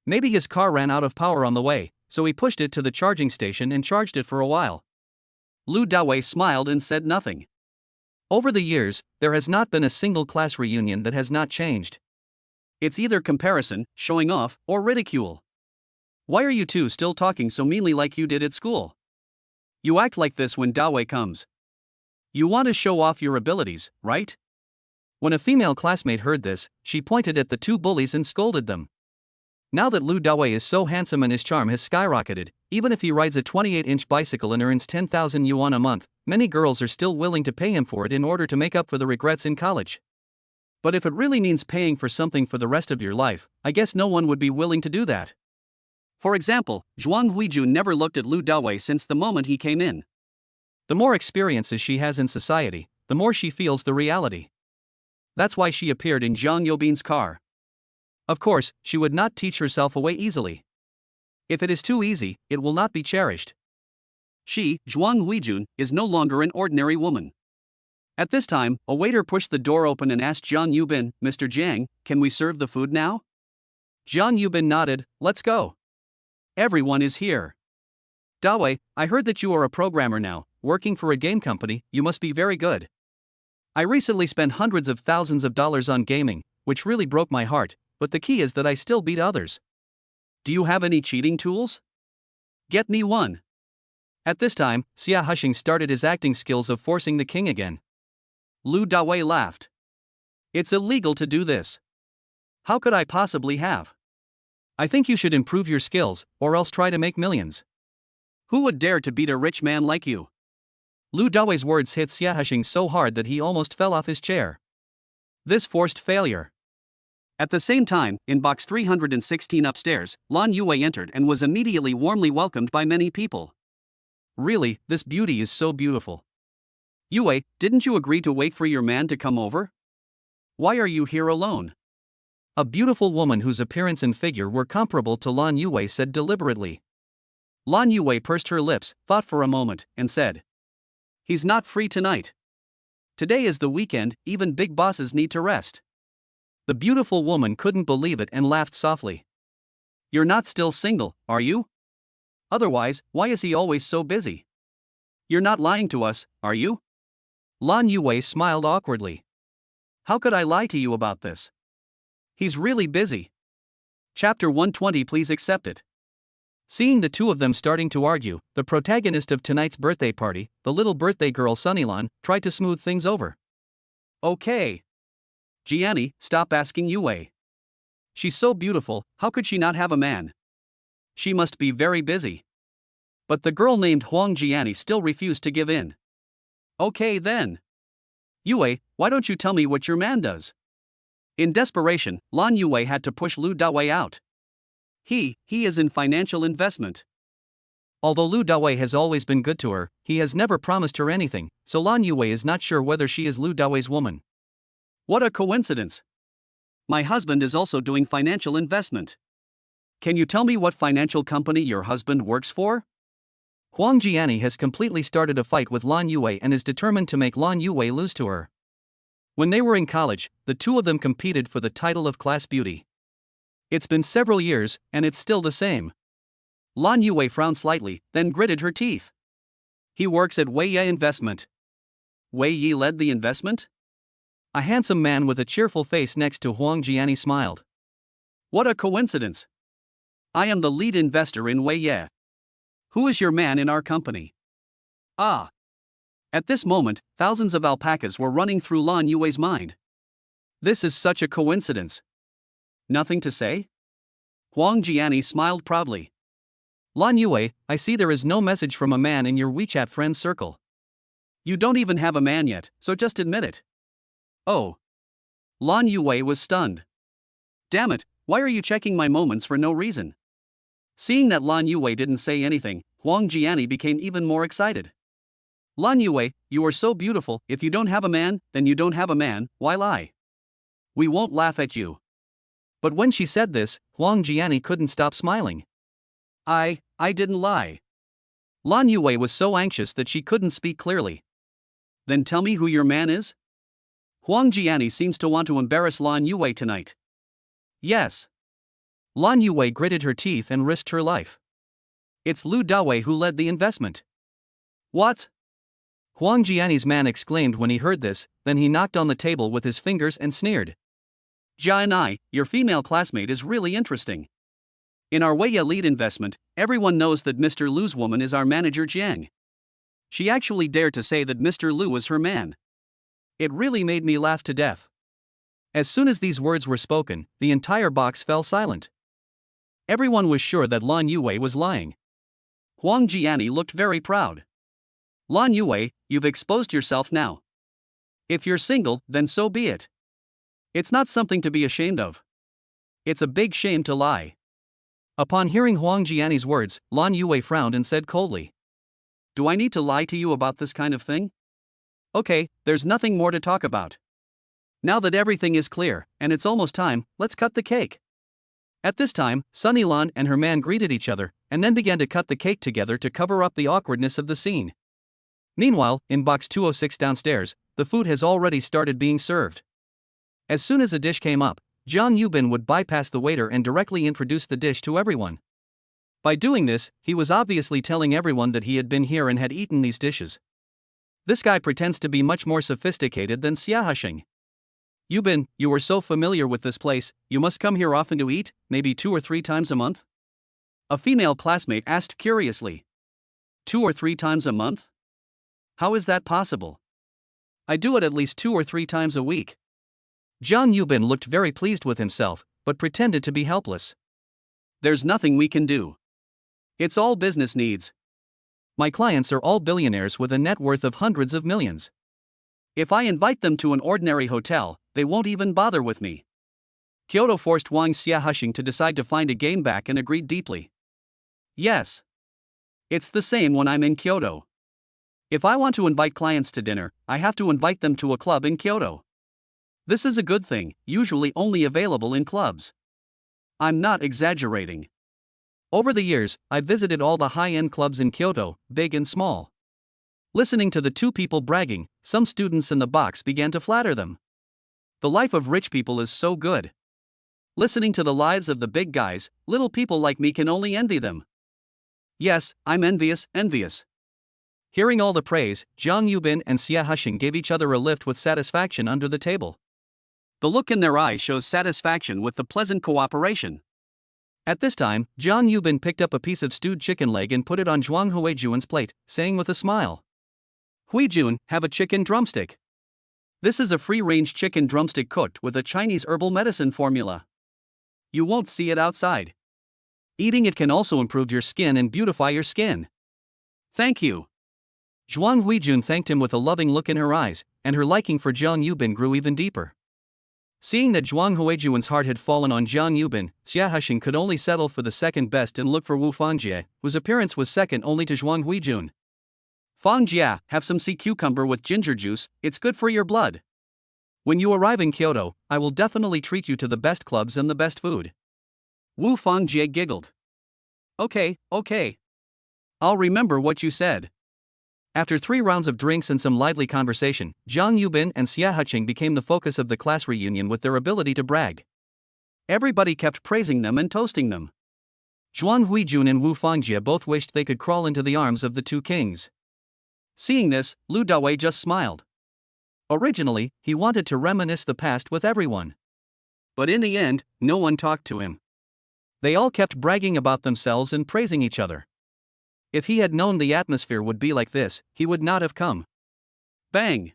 Maybe his car ran out of power on the way, so he pushed it to the charging station and charged it for a while. Lu Dawei smiled and said nothing. Over the years, there has not been a single class reunion that has not changed. It's either comparison, showing off, or ridicule. Why are you two still talking so meanly like you did at school? You act like this when Dawei comes. You want to show off your abilities, right? When a female classmate heard this, she pointed at the two bullies and scolded them. Now that Lu Dawei is so handsome and his charm has skyrocketed, even if he rides a 28-inch bicycle and earns 10,000 yuan a month, many girls are still willing to pay him for it in order to make up for the regrets in college. But if it really means paying for something for the rest of your life, I guess no one would be willing to do that. For example, Zhuang Huijun never looked at Lu Dawei since the moment he came in. The more experiences she has in society, the more she feels the reality. That's why she appeared in Zhang Yobin's car. Of course, she would not teach herself away easily. If it is too easy, it will not be cherished. She, Zhuang Huijun, is no longer an ordinary woman. At this time, a waiter pushed the door open and asked Zhang Yubin, "Mr. Jiang, can we serve the food now?" Zhang Yubin nodded, "Let's go. Everyone is here." Dawei, I heard that you are a programmer now, working for a game company. You must be very good. I recently spent hundreds of thousands of dollars on gaming, which really broke my heart, but the key is that I still beat others. Do you have any cheating tools? Get me one. At this time, Xia Husheng started his acting skills of forcing the king again. Lu Dawei laughed. It's illegal to do this. How could I possibly have? I think you should improve your skills, or else try to make millions. Who would dare to beat a rich man like you? Lu Dawei's words hit Xia Husheng so hard that he almost fell off his chair. This forced failure. At the same time, in box 316 upstairs, Lan Yue entered and was immediately warmly welcomed by many people. Really, this beauty is so beautiful. Yue, didn't you agree to wait for your man to come over? Why are you here alone? A beautiful woman whose appearance and figure were comparable to Lan Yue said deliberately. Lan Yue pursed her lips, thought for a moment, and said, "He's not free tonight. Today is the weekend, even big bosses need to rest." The beautiful woman couldn't believe it and laughed softly. You're not still single, are you? Otherwise, why is he always so busy? You're not lying to us, are you? Lan Yue smiled awkwardly. How could I lie to you about this? He's really busy. Chapter 120, please accept it. Seeing the two of them starting to argue, the protagonist of tonight's birthday party, the little birthday girl Sunnylan, tried to smooth things over. Okay. Jiani, stop asking Yue. She's so beautiful, how could she not have a man? She must be very busy. But the girl named Huang Jiani still refused to give in. Okay then. Yue, why don't you tell me what your man does? In desperation, Lan Yue had to push Lu Dawei out. He is in financial investment. Although Lu Dawei has always been good to her, he has never promised her anything, so Lan Yue is not sure whether she is Lu Dawei's woman. What a coincidence. My husband is also doing financial investment. Can you tell me what financial company your husband works for? Huang Jiani has completely started a fight with Lan Yue and is determined to make Lan Yue lose to her. When they were in college, the two of them competed for the title of class beauty. It's been several years, and it's still the same. Lan Yue frowned slightly, then gritted her teeth. He works at Wei Ye Investment. Wei Yi led the investment? A handsome man with a cheerful face next to Huang Jiani smiled. What a coincidence. I am the lead investor in Wei Ye. Who is your man in our company? Ah. At this moment, thousands of alpacas were running through Lan Yue's mind. This is such a coincidence. Nothing to say? Huang Jiani smiled proudly. Lan Yue, I see there is no message from a man in your WeChat friends circle. You don't even have a man yet, so just admit it. Oh. Lan Yue was stunned. Damn it, why are you checking my moments for no reason? Seeing that Lan Yue didn't say anything, Huang Jiani became even more excited. Lan Yue, you are so beautiful, if you don't have a man, then you don't have a man, why lie? We won't laugh at you. But when she said this, Huang Jiani couldn't stop smiling. I didn't lie. Lan Yue was so anxious that she couldn't speak clearly. Then tell me who your man is? Huang Jiani seems to want to embarrass Lan Yue tonight. Yes. Lan Yue gritted her teeth and risked her life. It's Lu Dawei who led the investment. What? Huang Jiani's man exclaimed when he heard this, then he knocked on the table with his fingers and sneered. Jianai, your female classmate is really interesting. In our Weiya lead investment, everyone knows that Mr. Lu's woman is our manager Jiang. She actually dared to say that Mr. Lu was her man. It really made me laugh to death. As soon as these words were spoken, the entire box fell silent. Everyone was sure that Lan Yue was lying. Huang Jiani looked very proud. Lan Yue, you've exposed yourself now. If you're single, then so be it. It's not something to be ashamed of. It's a big shame to lie. Upon hearing Huang Jiani's words, Lan Yue frowned and said coldly. Do I need to lie to you about this kind of thing? Okay, there's nothing more to talk about. Now that everything is clear, and it's almost time, let's cut the cake. At this time, Sunny Lan and her man greeted each other, and then began to cut the cake together to cover up the awkwardness of the scene. Meanwhile, in box 206 downstairs, the food has already started being served. As soon as a dish came up, Zhang Yubin would bypass the waiter and directly introduce the dish to everyone. By doing this, he was obviously telling everyone that he had been here and had eaten these dishes. This guy pretends to be much more sophisticated than Xia Hashing. Yubin, you are so familiar with this place, you must come here often to eat, maybe 2 or 3 times a month? A female classmate asked curiously. 2 or 3 times a month? How is that possible? I do it at least 2 or 3 times a week. Zhang Yubin looked very pleased with himself, but pretended to be helpless. There's nothing we can do. It's all business needs. My clients are all billionaires with a net worth of hundreds of millions. If I invite them to an ordinary hotel, they won't even bother with me. Kyoto forced Wang Xiaohashing to decide to find a game back and agreed deeply. Yes. It's the same when I'm in Kyoto. If I want to invite clients to dinner, I have to invite them to a club in Kyoto. This is a good thing, usually only available in clubs. I'm not exaggerating. Over the years, I've visited all the high-end clubs in Kyoto, big and small. Listening to the two people bragging, some students in the box began to flatter them. The life of rich people is so good. Listening to the lives of the big guys, little people like me can only envy them. Yes, I'm envious. Hearing all the praise, Zhang Yubin and Xia Hashing gave each other a lift with satisfaction under the table. The look in their eyes shows satisfaction with the pleasant cooperation. At this time, Zhang Yubin picked up a piece of stewed chicken leg and put it on Zhuang Huijun's plate, saying with a smile, Huijun, have a chicken drumstick. This is a free-range chicken drumstick cooked with a Chinese herbal medicine formula. You won't see it outside. Eating it can also improve your skin and beautify your skin. Thank you. Zhuang Huijun thanked him with a loving look in her eyes, and her liking for Zhang Yubin grew even deeper. Seeing that Zhuang Huijun's heart had fallen on Zhang Yubin, Xia Hashing could only settle for the second best and look for Wu Fangjie, whose appearance was second only to Zhuang Huijun. Fangjie, have some sea cucumber with ginger juice, it's good for your blood. When you arrive in Kyoto, I will definitely treat you to the best clubs and the best food. Wu Fangjie giggled. Okay. I'll remember what you said. After 3 rounds of drinks and some lively conversation, Zhang Yubin and Xia Hashing became the focus of the class reunion with their ability to brag. Everybody kept praising them and toasting them. Zhuang Huijun and Wu Fangjie both wished they could crawl into the arms of the 2 kings. Seeing this, Lu Dawei just smiled. Originally, he wanted to reminisce the past with everyone. But in the end, no one talked to him. They all kept bragging about themselves and praising each other. If he had known the atmosphere would be like this, he would not have come. Bang!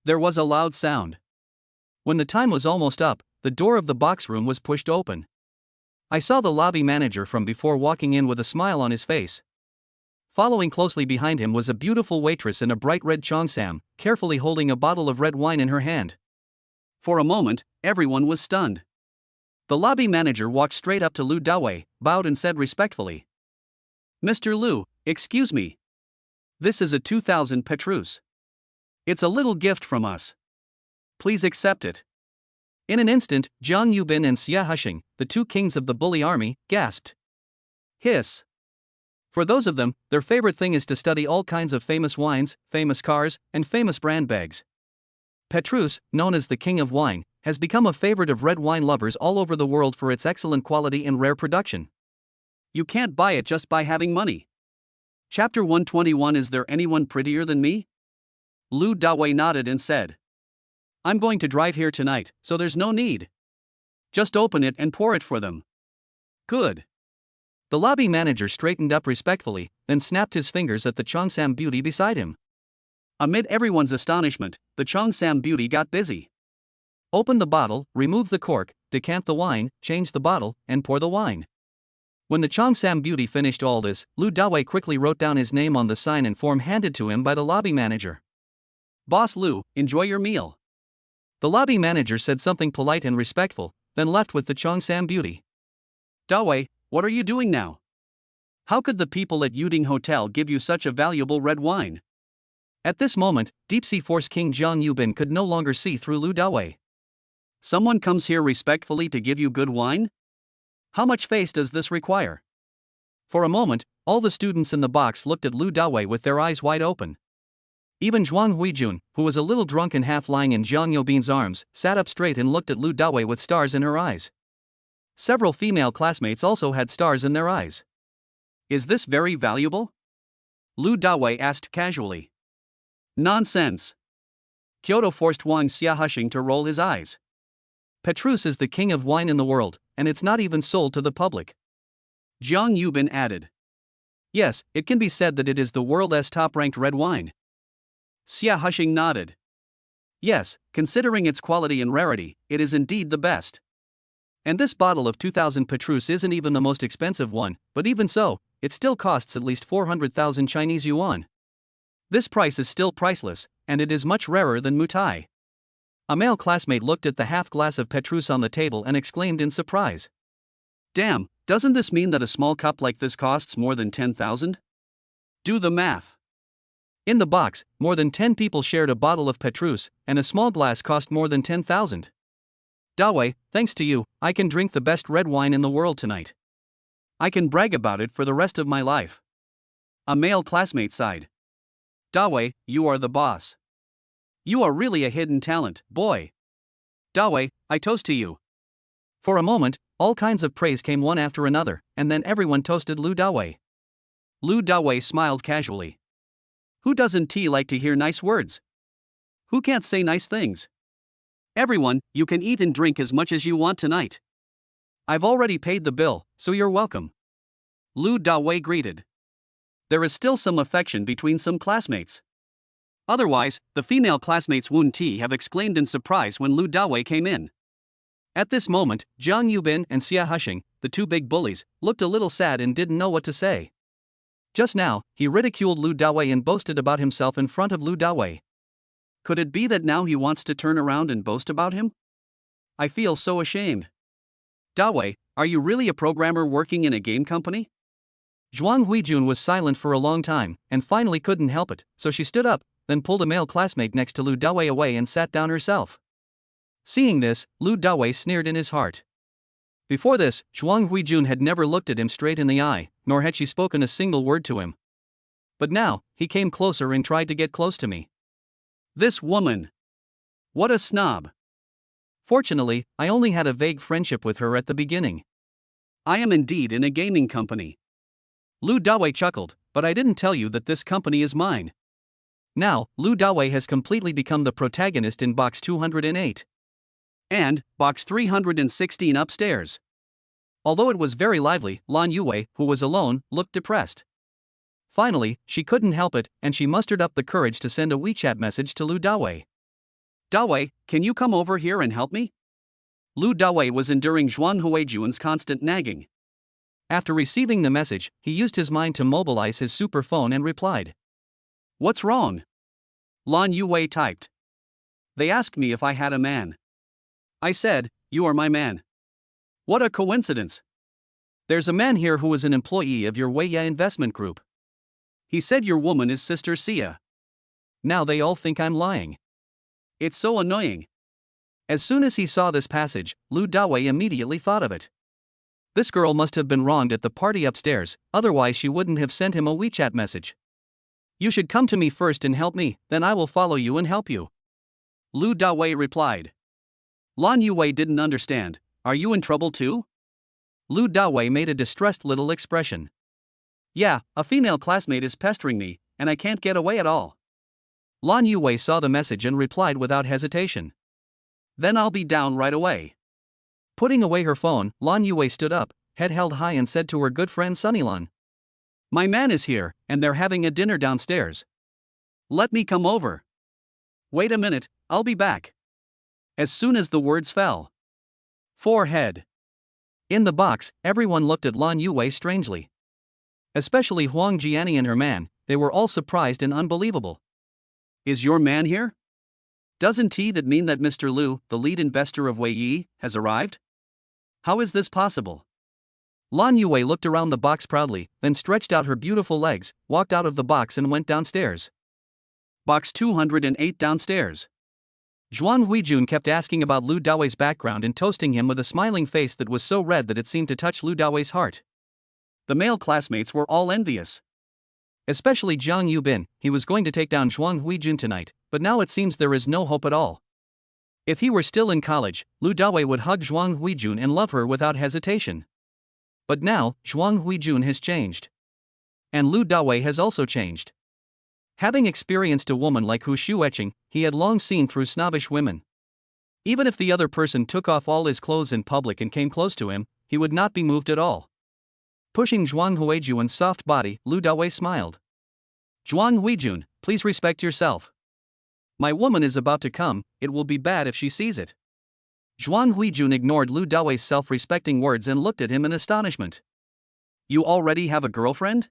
There was a loud sound. When the time was almost up, the door of the box room was pushed open. I saw the lobby manager from before walking in with a smile on his face. Following closely behind him was a beautiful waitress in a bright red cheongsam, carefully holding a bottle of red wine in her hand. For a moment, everyone was stunned. The lobby manager walked straight up to Lu Dawei, bowed and said respectfully, "Mr. Lu, excuse me. This is a 2000 Petrus. It's a little gift from us. Please accept it." In an instant, Jiang Yubin and Xia Husheng, the two kings of the bully army, gasped. Hiss. For those of them, their favorite thing is to study all kinds of famous wines, famous cars, and famous brand bags. Petrus, known as the king of wine, has become a favorite of red wine lovers all over the world for its excellent quality and rare production. You can't buy it just by having money. Chapter 121. Is there anyone prettier than me? Lu Dawei nodded and said, I'm going to drive here tonight, so there's no need. Just open it and pour it for them. Good. The lobby manager straightened up respectfully, then snapped his fingers at the cheongsam beauty beside him. Amid everyone's astonishment, the cheongsam beauty got busy. Open the bottle, remove the cork, decant the wine, change the bottle, and pour the wine. When the cheongsam beauty finished all this, Lu Dawei quickly wrote down his name on the sign-in form handed to him by the lobby manager. Boss Lu, enjoy your meal. The lobby manager said something polite and respectful, then left with the cheongsam beauty. Dawei, what are you doing now? How could the people at Yuding Hotel give you such a valuable red wine? At this moment, Deep Sea Force King Jiang Yubin could no longer see through Lu Dawei. Someone comes here respectfully to give you good wine? How much face does this require? For a moment, all the students in the box looked at Lu Dawei with their eyes wide open. Even Zhuang Huijun, who was a little drunk and half lying in Jiang Yobin's arms, sat up straight and looked at Lu Dawei with stars in her eyes. Several female classmates also had stars in their eyes. Is this very valuable? Lu Dawei asked casually. Nonsense. Kyoto forced Wang Xiahusheng to roll his eyes. Petrus is the king of wine in the world, and it's not even sold to the public. Jiang Yubin added. Yes, it can be said that it is the world's top-ranked red wine. Xiahusheng nodded. Yes, considering its quality and rarity, it is indeed the best. And this bottle of 2000 Petrus isn't even the most expensive one, but even so, it still costs at least 400,000 Chinese yuan. This price is still priceless, and it is much rarer than Mutai. A male classmate looked at the half glass of Petrus on the table and exclaimed in surprise. Damn, doesn't this mean that a small cup like this costs more than 10,000? Do the math. In the box, more than 10 people shared a bottle of Petrus, and a small glass cost more than 10,000. Dawei, thanks to you, I can drink the best red wine in the world tonight. I can brag about it for the rest of my life. A male classmate sighed. Dawei, you are the boss. You are really a hidden talent, boy. Dawei, I toast to you. For a moment, all kinds of praise came one after another, and then everyone toasted Lu Dawei. Lu Dawei smiled casually. Who doesn't like to hear nice words? Who can't say nice things? Everyone, you can eat and drink as much as you want tonight. I've already paid the bill, so you're welcome. Lu Dawei greeted. There is still some affection between some classmates. Otherwise, the female classmates Wen Ti have exclaimed in surprise when Lu Dawei came in. At this moment, Jiang Yubin and Xia Husheng, the two big bullies, looked a little sad and didn't know what to say. Just now, he ridiculed Lu Dawei and boasted about himself in front of Lu Dawei. Could it be that now he wants to turn around and boast about him? I feel so ashamed. Dawei, are you really a programmer working in a game company? Zhuang Huijun was silent for a long time, and finally couldn't help it, so she stood up, then pulled a male classmate next to Lu Dawei away and sat down herself. Seeing this, Lu Dawei sneered in his heart. Before this, Zhuang Huijun had never looked at him straight in the eye, nor had she spoken a single word to him. But now, he came closer and tried to get close to me. This woman! What a snob! Fortunately, I only had a vague friendship with her at the beginning. I am indeed in a gaming company. Lu Dawei chuckled, but I didn't tell you that this company is mine. Now, Lu Dawei has completely become the protagonist in box 208. And, box 316 upstairs. Although it was very lively, Lan Yue, who was alone, looked depressed. Finally, she couldn't help it, and she mustered up the courage to send a WeChat message to Lu Dawei. Dawei, can you come over here and help me? Lu Dawei was enduring Zhuang Huijun's constant nagging. After receiving the message, he used his mind to mobilize his super phone and replied. What's wrong? Lan Yue typed. They asked me if I had a man. I said, you are my man. What a coincidence. There's a man here who is an employee of your Weiya investment group. He said your woman is Sister Sia. Now they all think I'm lying. It's so annoying. As soon as he saw this passage, Lu Dawei immediately thought of it. This girl must have been wronged at the party upstairs, otherwise she wouldn't have sent him a WeChat message. You should come to me first and help me, then I will follow you and help you. Lu Dawei replied. Lan Yue didn't understand. Are you in trouble too? Lu Dawei made a distressed little expression. Yeah, a female classmate is pestering me, and I can't get away at all. Lan Yue saw the message and replied without hesitation. Then I'll be down right away. Putting away her phone, Lan Yue stood up, head held high, and said to her good friend Sunnylan. My man is here, and they're having a dinner downstairs. Let me come over. Wait a minute, I'll be back. As soon as the words fell. Forehead. In the box, everyone looked at Lan Yue strangely. Especially Huang Jiani and her man, they were all surprised and unbelievable. Is your man here? Doesn't that mean that Mr. Lu, the lead investor of Weiyi, has arrived? How is this possible? Lan Yue looked around the box proudly, then stretched out her beautiful legs, walked out of the box and went downstairs. Box 208 downstairs. Zhuang Huijun kept asking about Lu Dawei's background and toasting him with a smiling face that was so red that it seemed to touch Lu Dawei's heart. The male classmates were all envious. Especially Jiang Yubin, he was going to take down Zhuang Huijun tonight, but now it seems there is no hope at all. If he were still in college, Lu Dawei would hug Zhuang Huijun and love her without hesitation. But now, Zhuang Huijun has changed. And Lu Dawei has also changed. Having experienced a woman like Hu Shueqing, he had long seen through snobbish women. Even if the other person took off all his clothes in public and came close to him, he would not be moved at all. Pushing Zhuang Huijun's soft body, Lu Dawei smiled. Zhuang Huijun, please respect yourself. My woman is about to come, it will be bad if she sees it. Zhuang Huijun ignored Lu Dawei's self-respecting words and looked at him in astonishment. You already have a girlfriend?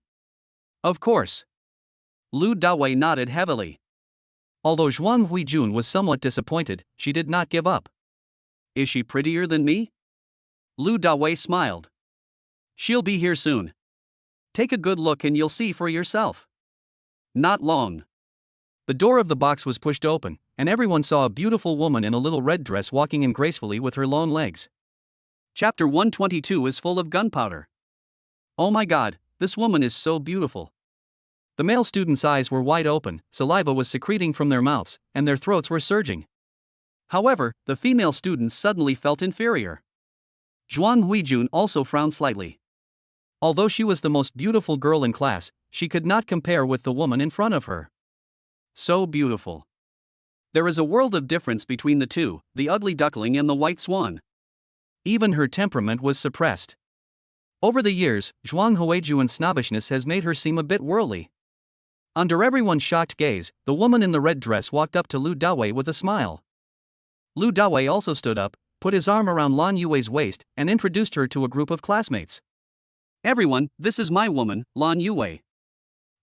Of course. Lu Dawei nodded heavily. Although Zhuang Huijun was somewhat disappointed, she did not give up. Is she prettier than me? Lu Dawei smiled. She'll be here soon. Take a good look and you'll see for yourself. Not long. The door of the box was pushed open, and everyone saw a beautiful woman in a little red dress walking in gracefully with her long legs. Chapter 122 is full of gunpowder. Oh my god, this woman is so beautiful. The male students' eyes were wide open, saliva was secreting from their mouths, and their throats were surging. However, the female students suddenly felt inferior. Zhuang Huijun also frowned slightly. Although she was the most beautiful girl in class, she could not compare with the woman in front of her. So beautiful. There is a world of difference between the two, the ugly duckling and the white swan. Even her temperament was suppressed. Over the years, Zhuang Huijun's snobbishness has made her seem a bit worldly. Under everyone's shocked gaze, the woman in the red dress walked up to Lu Dawei with a smile. Lu Dawei also stood up, put his arm around Lan Yue's waist, and introduced her to a group of classmates. Everyone, this is my woman, Lan Yue.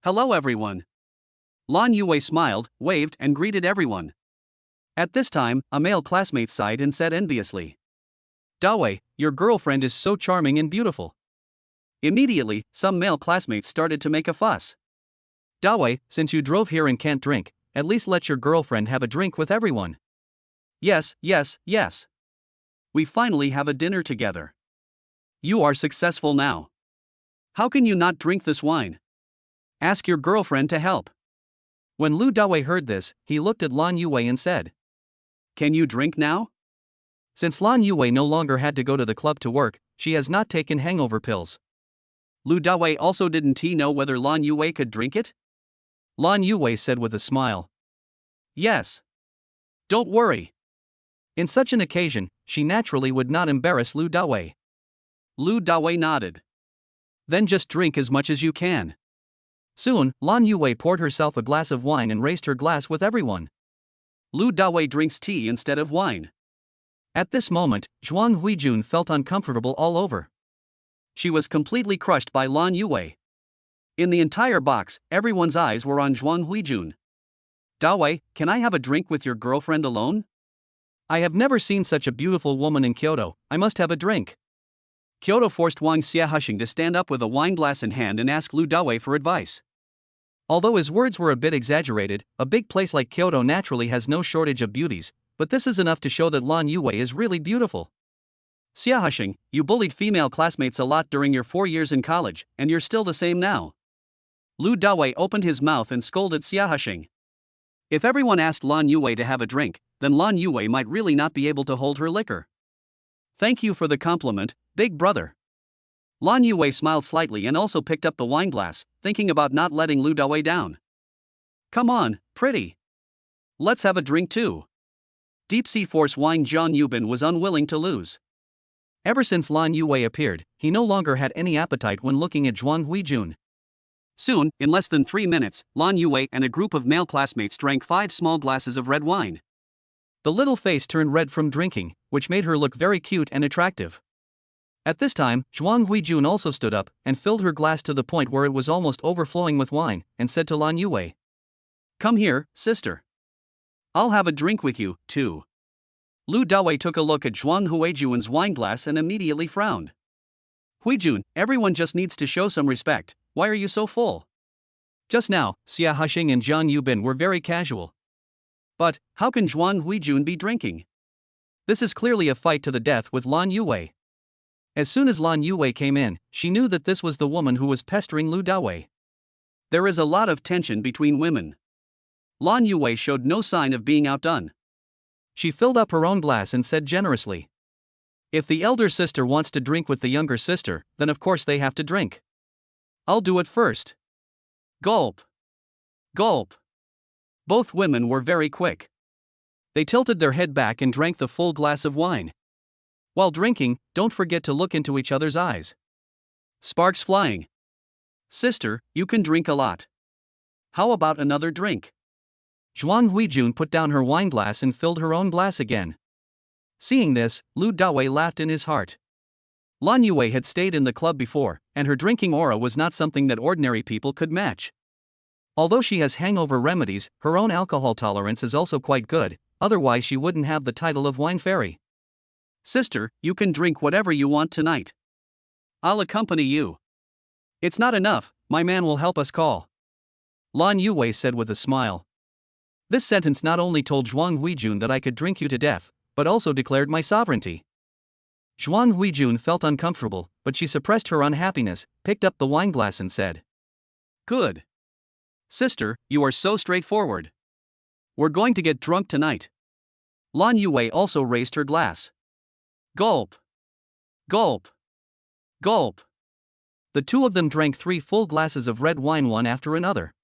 Hello everyone. Lan Yue smiled, waved, and greeted everyone. At this time, a male classmate sighed and said enviously, Dawei, your girlfriend is so charming and beautiful. Immediately, some male classmates started to make a fuss. Dawei, since you drove here and can't drink, at least let your girlfriend have a drink with everyone. Yes, yes, yes. We finally have a dinner together. You are successful now. How can you not drink this wine? Ask your girlfriend to help. When Lu Dawei heard this, he looked at Lan Yue and said, Can you drink now? Since Lan Yue no longer had to go to the club to work, she has not taken hangover pills. Lu Dawei also didn't know whether Lan Yue could drink it? Lan Yue said with a smile. Yes. Don't worry. In such an occasion, she naturally would not embarrass Lu Dawei. Lu Dawei nodded. Then just drink as much as you can. Soon, Lan Yue poured herself a glass of wine and raised her glass with everyone. Lu Dawei drinks tea instead of wine. At this moment, Zhuang Huijun felt uncomfortable all over. She was completely crushed by Lan Yue. In the entire box, everyone's eyes were on Zhuang Huijun. Dawei, can I have a drink with your girlfriend alone? I have never seen such a beautiful woman in Kyoto, I must have a drink. Kyoto forced Wang Xiaohusheng to stand up with a wine glass in hand and ask Lu Dawei for advice. Although his words were a bit exaggerated, a big place like Kyoto naturally has no shortage of beauties, but this is enough to show that Lan Yue is really beautiful. Xiaohusheng, you bullied female classmates a lot during your 4 years in college, and you're still the same now. Lu Dawei opened his mouth and scolded Xiaohusheng. If everyone asked Lan Yue to have a drink, then Lan Yue might really not be able to hold her liquor. Thank you for the compliment, big brother. Lan Yue smiled slightly and also picked up the wine glass, thinking about not letting Lu Dawei down. Come on, pretty. Let's have a drink too. Deep Sea Force Wang Zhang Yubin was unwilling to lose. Ever since Lan Yue appeared, he no longer had any appetite when looking at Zhuang Huijun. Soon, in less than 3 minutes, Lan Yue and a group of male classmates drank 5 small glasses of red wine. The little face turned red from drinking, which made her look very cute and attractive. At this time, Zhuang Huijun also stood up and filled her glass to the point where it was almost overflowing with wine, and said to Lan Yue, "Come here, sister. I'll have a drink with you, too." Lu Dawei took a look at Zhuang Huijun's wine glass and immediately frowned. "Huijun, everyone just needs to show some respect, why are you so full?" Just now, Xiaohusheng and Zhang Yubin were very casual. But, how can Zhuang Huijun be drinking? This is clearly a fight to the death with Lan Yue. As soon as Lan Yue came in, she knew that this was the woman who was pestering Lu Dawei. There is a lot of tension between women. Lan Yue showed no sign of being outdone. She filled up her own glass and said generously, "If the elder sister wants to drink with the younger sister, then of course they have to drink. I'll do it first." Gulp. Gulp. Both women were very quick. They tilted their head back and drank the full glass of wine. While drinking, don't forget to look into each other's eyes. Sparks flying. "Sister, you can drink a lot. How about another drink?" Zhuang Huijun put down her wine glass and filled her own glass again. Seeing this, Lu Dawei laughed in his heart. Lan Yue had stayed in the club before, and her drinking aura was not something that ordinary people could match. Although she has hangover remedies, her own alcohol tolerance is also quite good, otherwise she wouldn't have the title of wine fairy. "Sister, you can drink whatever you want tonight. I'll accompany you. It's not enough, my man will help us call." Lan Yue said with a smile. This sentence not only told Zhuang Huijun that I could drink you to death, but also declared my sovereignty. Zhuang Huijun felt uncomfortable, but she suppressed her unhappiness, picked up the wine glass and said, "Good. Sister, you are so straightforward. We're going to get drunk tonight." Lan Yue also raised her glass. Gulp. Gulp. Gulp. The two of them drank 3 full glasses of red wine one after another.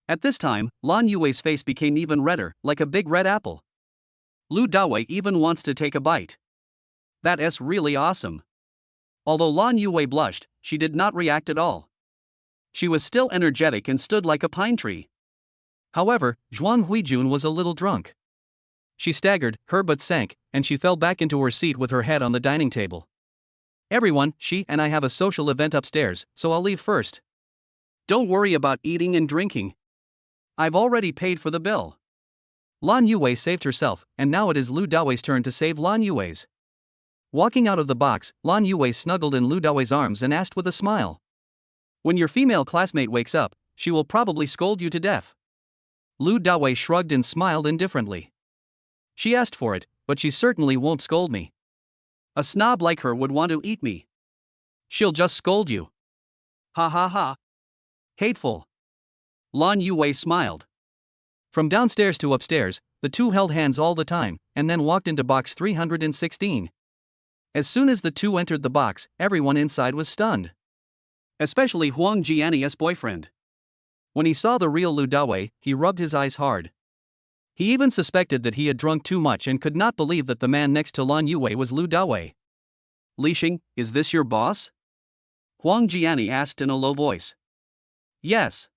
At this time, Lan Yue's face became even redder, like a big red apple. Lu Dawei even wants to take a bite. That's really awesome. Although Lan Yue blushed, she did not react at all. She was still energetic and stood like a pine tree. However, Zhuang Huijun was a little drunk. She staggered, her butt sank, and she fell back into her seat with her head on the dining table. "Everyone, she and I have a social event upstairs, so I'll leave first. Don't worry about eating and drinking. I've already paid for the bill." Lan Yue saved herself, and now it is Lu Dawei's turn to save Lan Yue's. Walking out of the box, Lan Yue snuggled in Lu Dawei's arms and asked with a smile, "When your female classmate wakes up, she will probably scold you to death." Lu Dawei shrugged and smiled indifferently. "She asked for it, but she certainly won't scold me. A snob like her would want to eat me. She'll just scold you. Ha ha ha. Hateful." Lan Yue smiled. From downstairs to upstairs, the two held hands all the time, and then walked into box 316. As soon as the two entered the box, everyone inside was stunned. Especially Huang Jiani's boyfriend. When he saw the real Lu Dawei, he rubbed his eyes hard. He even suspected that he had drunk too much and could not believe that the man next to Lan Yue was Lu Dawei. "Lixing, is this your boss?" Huang Jiani asked in a low voice. "Yes."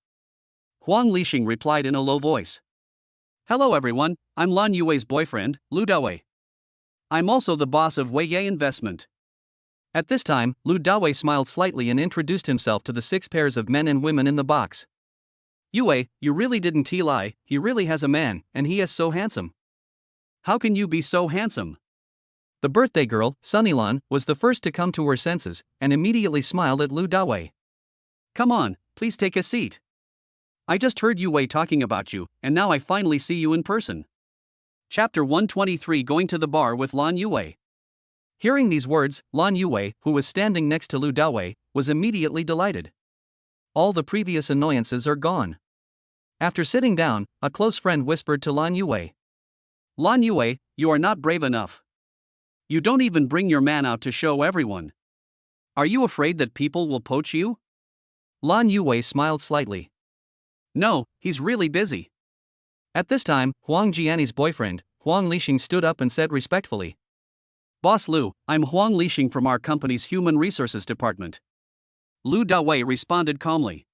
Huang Lixing replied in a low voice. "Hello everyone, I'm Lan Yue's boyfriend, Lu Dawei." I'm also the boss of Wei Ye Investment. At this time, Lu Dawei smiled slightly and introduced himself to the 6 pairs of men and women in the box. Yue, you really didn't lie, he really has a man, and he is so handsome. How can you be so handsome? The birthday girl, Sunnylan, was the first to come to her senses, and immediately smiled at Lu Dawei. Come on, please take a seat. I just heard Yue talking about you, and now I finally see you in person. Chapter 123 Going to the Bar with Lan Yue. Hearing these words, Lan Yue, who was standing next to Lu Dawei, was immediately delighted. All the previous annoyances are gone. After sitting down, a close friend whispered to Lan Yue. Lan Yue, you are not brave enough. You don't even bring your man out to show everyone. Are you afraid that people will poach you? Lan Yue smiled slightly. No, he's really busy. At this time, Huang Jiani's boyfriend, Huang Lixing, stood up and said respectfully. Boss Lu, I'm Huang Lixing from our company's Human Resources Department. Lu Dawei responded calmly.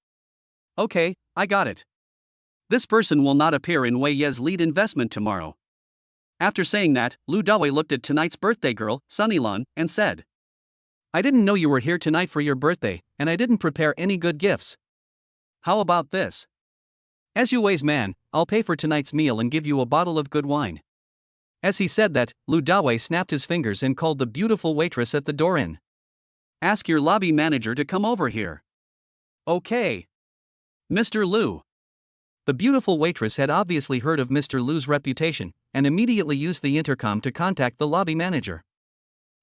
Okay, I got it. This person will not appear in Wei Ye's lead investment tomorrow. After saying that, Lu Dawei looked at tonight's birthday girl, Sunnylan, and said. I didn't know you were here tonight for your birthday, and I didn't prepare any good gifts. How about this? As Yue's man, I'll pay for tonight's meal and give you a bottle of good wine. As he said that, Lu Dawei snapped his fingers and called the beautiful waitress at the door in. Ask your lobby manager to come over here. Okay. Mr. Lu. The beautiful waitress had obviously heard of Mr. Lu's reputation, and immediately used the intercom to contact the lobby manager.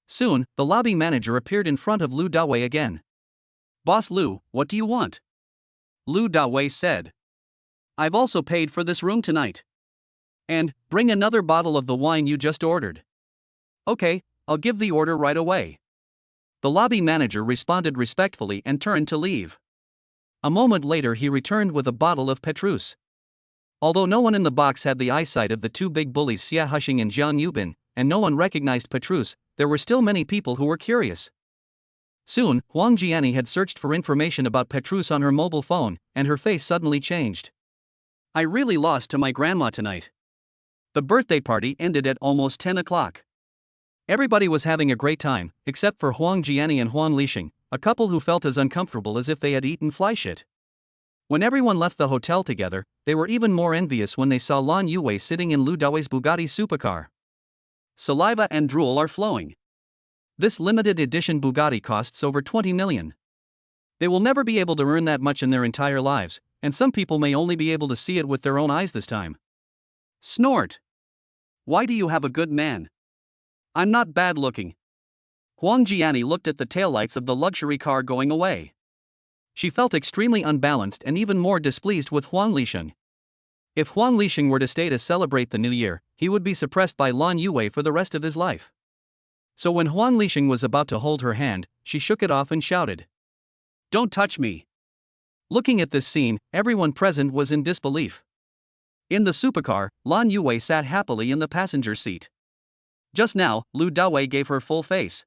Soon, the lobby manager appeared in front of Lu Dawei again. Boss Lu, what do you want? Lu Dawei said. I've also paid for this room tonight. And, bring another bottle of the wine you just ordered. Okay, I'll give the order right away. The lobby manager responded respectfully and turned to leave. A moment later he returned with a bottle of Petrus. Although no one in the box had the eyesight of the two big bullies Xia Hushing and Jiang Yubin, and no one recognized Petrus, there were still many people who were curious. Soon, Huang Jiani had searched for information about Petrus on her mobile phone, and her face suddenly changed. I really lost to my grandma tonight. The birthday party ended at almost 10 o'clock. Everybody was having a great time, except for Huang Jiani and Huang Lixing, a couple who felt as uncomfortable as if they had eaten fly shit. When everyone left the hotel together, they were even more envious when they saw Lan Yue sitting in Lu Dawei's Bugatti supercar. Saliva and drool are flowing. This limited edition Bugatti costs over 20 million. They will never be able to earn that much in their entire lives, and some people may only be able to see it with their own eyes this time. Snort. Why do you have a good man? I'm not bad looking. Huang Jiani looked at the taillights of the luxury car going away. She felt extremely unbalanced and even more displeased with Huang Lixing. If Huang Lixing were to stay to celebrate the new year, he would be suppressed by Lan Yue for the rest of his life. So when Huang Lixing was about to hold her hand, she shook it off and shouted. Don't touch me. Looking at this scene, everyone present was in disbelief. In the supercar, Lan Yue sat happily in the passenger seat. Just now, Lu Dawei gave her full face.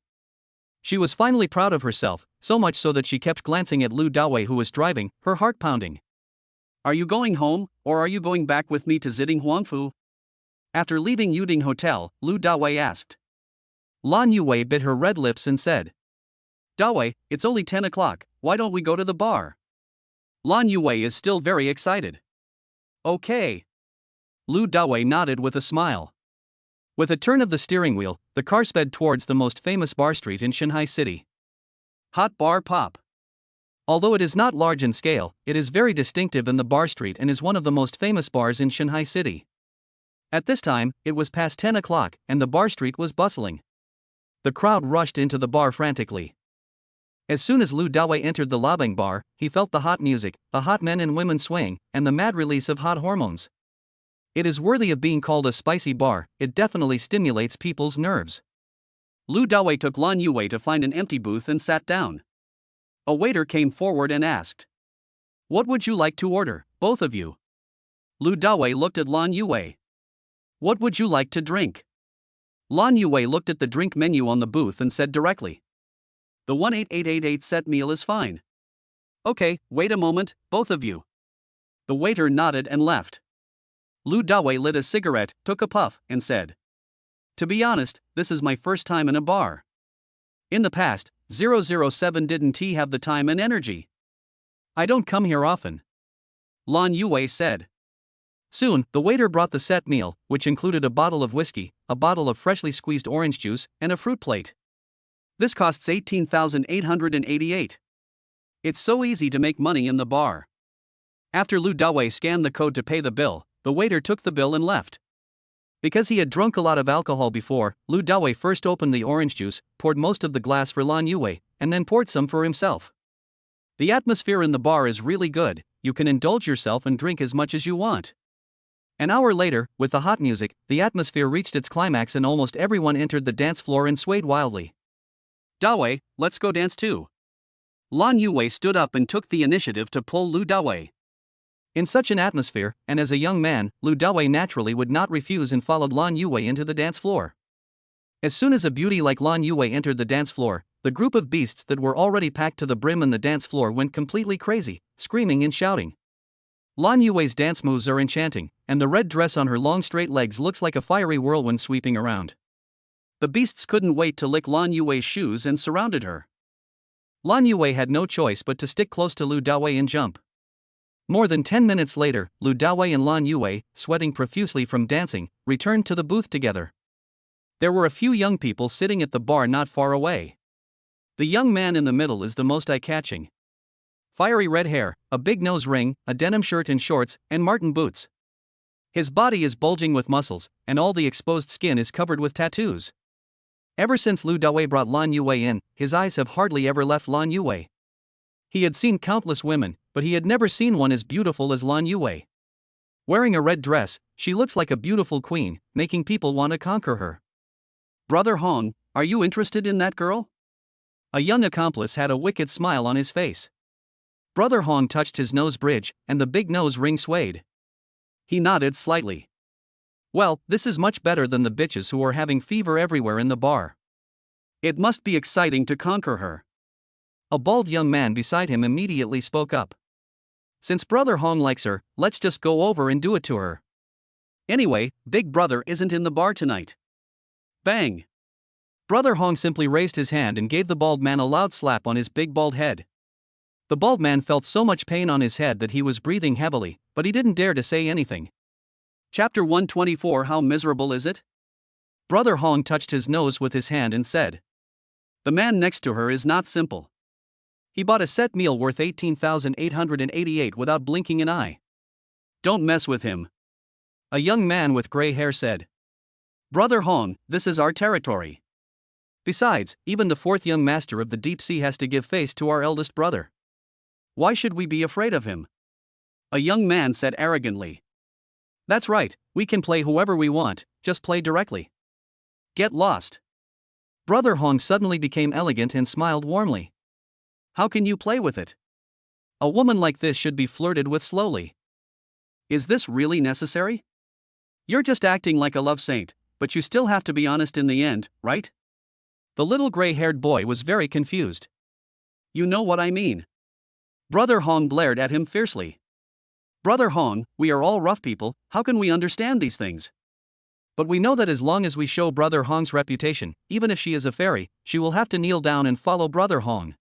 She was finally proud of herself, so much so that she kept glancing at Lu Dawei who was driving, her heart pounding. Are you going home, or are you going back with me to Ziding Huangfu? After leaving Yuding Hotel, Lu Dawei asked. Lan Yue bit her red lips and said. Dawei, it's only 10 o'clock, why don't we go to the bar? Lan Yue is still very excited. Okay. Lu Dawei nodded with a smile. With a turn of the steering wheel, the car sped towards the most famous bar street in Shanghai City. Hot Bar Pop. Although it is not large in scale, it is very distinctive in the bar street and is one of the most famous bars in Shanghai City. At this time, it was past 10 o'clock, and the bar street was bustling. The crowd rushed into the bar frantically. As soon as Lu Dawei entered the lobbying bar, he felt the hot music, the hot men and women swaying, and the mad release of hot hormones. It is worthy of being called a spicy bar, it definitely stimulates people's nerves. Lu Dawei took Lan Yue to find an empty booth and sat down. A waiter came forward and asked. What would you like to order, both of you? Lu Dawei looked at Lan Yue. What would you like to drink? Lan Yue looked at the drink menu on the booth and said directly. The 18888 set meal is fine. Okay, wait a moment, both of you. The waiter nodded and left. Lu Dawei lit a cigarette, took a puff, and said. To be honest, this is my first time in a bar. In the past, 007 didn't have the time and energy. I don't come here often. Lan Yue said. Soon, the waiter brought the set meal, which included a bottle of whiskey, a bottle of freshly squeezed orange juice, and a fruit plate. This costs 18,888. It's so easy to make money in the bar. After Lu Dawei scanned the code to pay the bill, the waiter took the bill and left. Because he had drunk a lot of alcohol before, Lu Dawei first opened the orange juice, poured most of the glass for Lan Yue, and then poured some for himself. The atmosphere in the bar is really good, you can indulge yourself and drink as much as you want. An hour later, with the hot music, the atmosphere reached its climax and almost everyone entered the dance floor and swayed wildly. Dawei, let's go dance too. Lan Yue stood up and took the initiative to pull Lu Dawei. In such an atmosphere, and as a young man, Lu Dawei naturally would not refuse and followed Lan Yue into the dance floor. As soon as a beauty like Lan Yue entered the dance floor, the group of beasts that were already packed to the brim on the dance floor went completely crazy, screaming and shouting. Lan Yue's dance moves are enchanting, and the red dress on her long straight legs looks like a fiery whirlwind sweeping around. The beasts couldn't wait to lick Lan Yue's shoes and surrounded her. Lan Yue had no choice but to stick close to Lu Dawei and jump. More than 10 minutes later, Lu Dawei and Lan Yue, sweating profusely from dancing, returned to the booth together. There were a few young people sitting at the bar not far away. The young man in the middle is the most eye-catching. Fiery red hair, a big nose ring, a denim shirt and shorts, and marten boots. His body is bulging with muscles, and all the exposed skin is covered with tattoos. Ever since Lu Dawei brought Lan Yue in, his eyes have hardly ever left Lan Yue. He had seen countless women, but he had never seen one as beautiful as Lan Yue. Wearing a red dress, she looks like a beautiful queen, making people want to conquer her. Brother Hong, are you interested in that girl? A young accomplice had a wicked smile on his face. Brother Hong touched his nose bridge, and the big nose ring swayed. He nodded slightly. Well, this is much better than the bitches who are having fever everywhere in the bar. It must be exciting to conquer her. A bald young man beside him immediately spoke up. Since Brother Hong likes her, let's just go over and do it to her. Anyway, Big Brother isn't in the bar tonight. Bang! Brother Hong simply raised his hand and gave the bald man a loud slap on his big bald head. The bald man felt so much pain on his head that he was breathing heavily, but he didn't dare to say anything. Chapter 124 How miserable is it? Brother Hong touched his nose with his hand and said. The man next to her is not simple. He bought a set meal worth 18,888 without blinking an eye. Don't mess with him. A young man with gray hair said. Brother Hong, this is our territory. Besides, even the fourth young master of the deep sea has to give face to our eldest brother. Why should we be afraid of him? A young man said arrogantly. That's right, we can play whoever we want, just play directly. Get lost. Brother Hong suddenly became elegant and smiled warmly. How can you play with it? A woman like this should be flirted with slowly. Is this really necessary? You're just acting like a love saint, but you still have to be honest in the end, right? The little gray-haired boy was very confused. You know what I mean. Brother Hong glared at him fiercely. Brother Hong, we are all rough people, how can we understand these things? But we know that as long as we show Brother Hong's reputation, even if she is a fairy, she will have to kneel down and follow Brother Hong.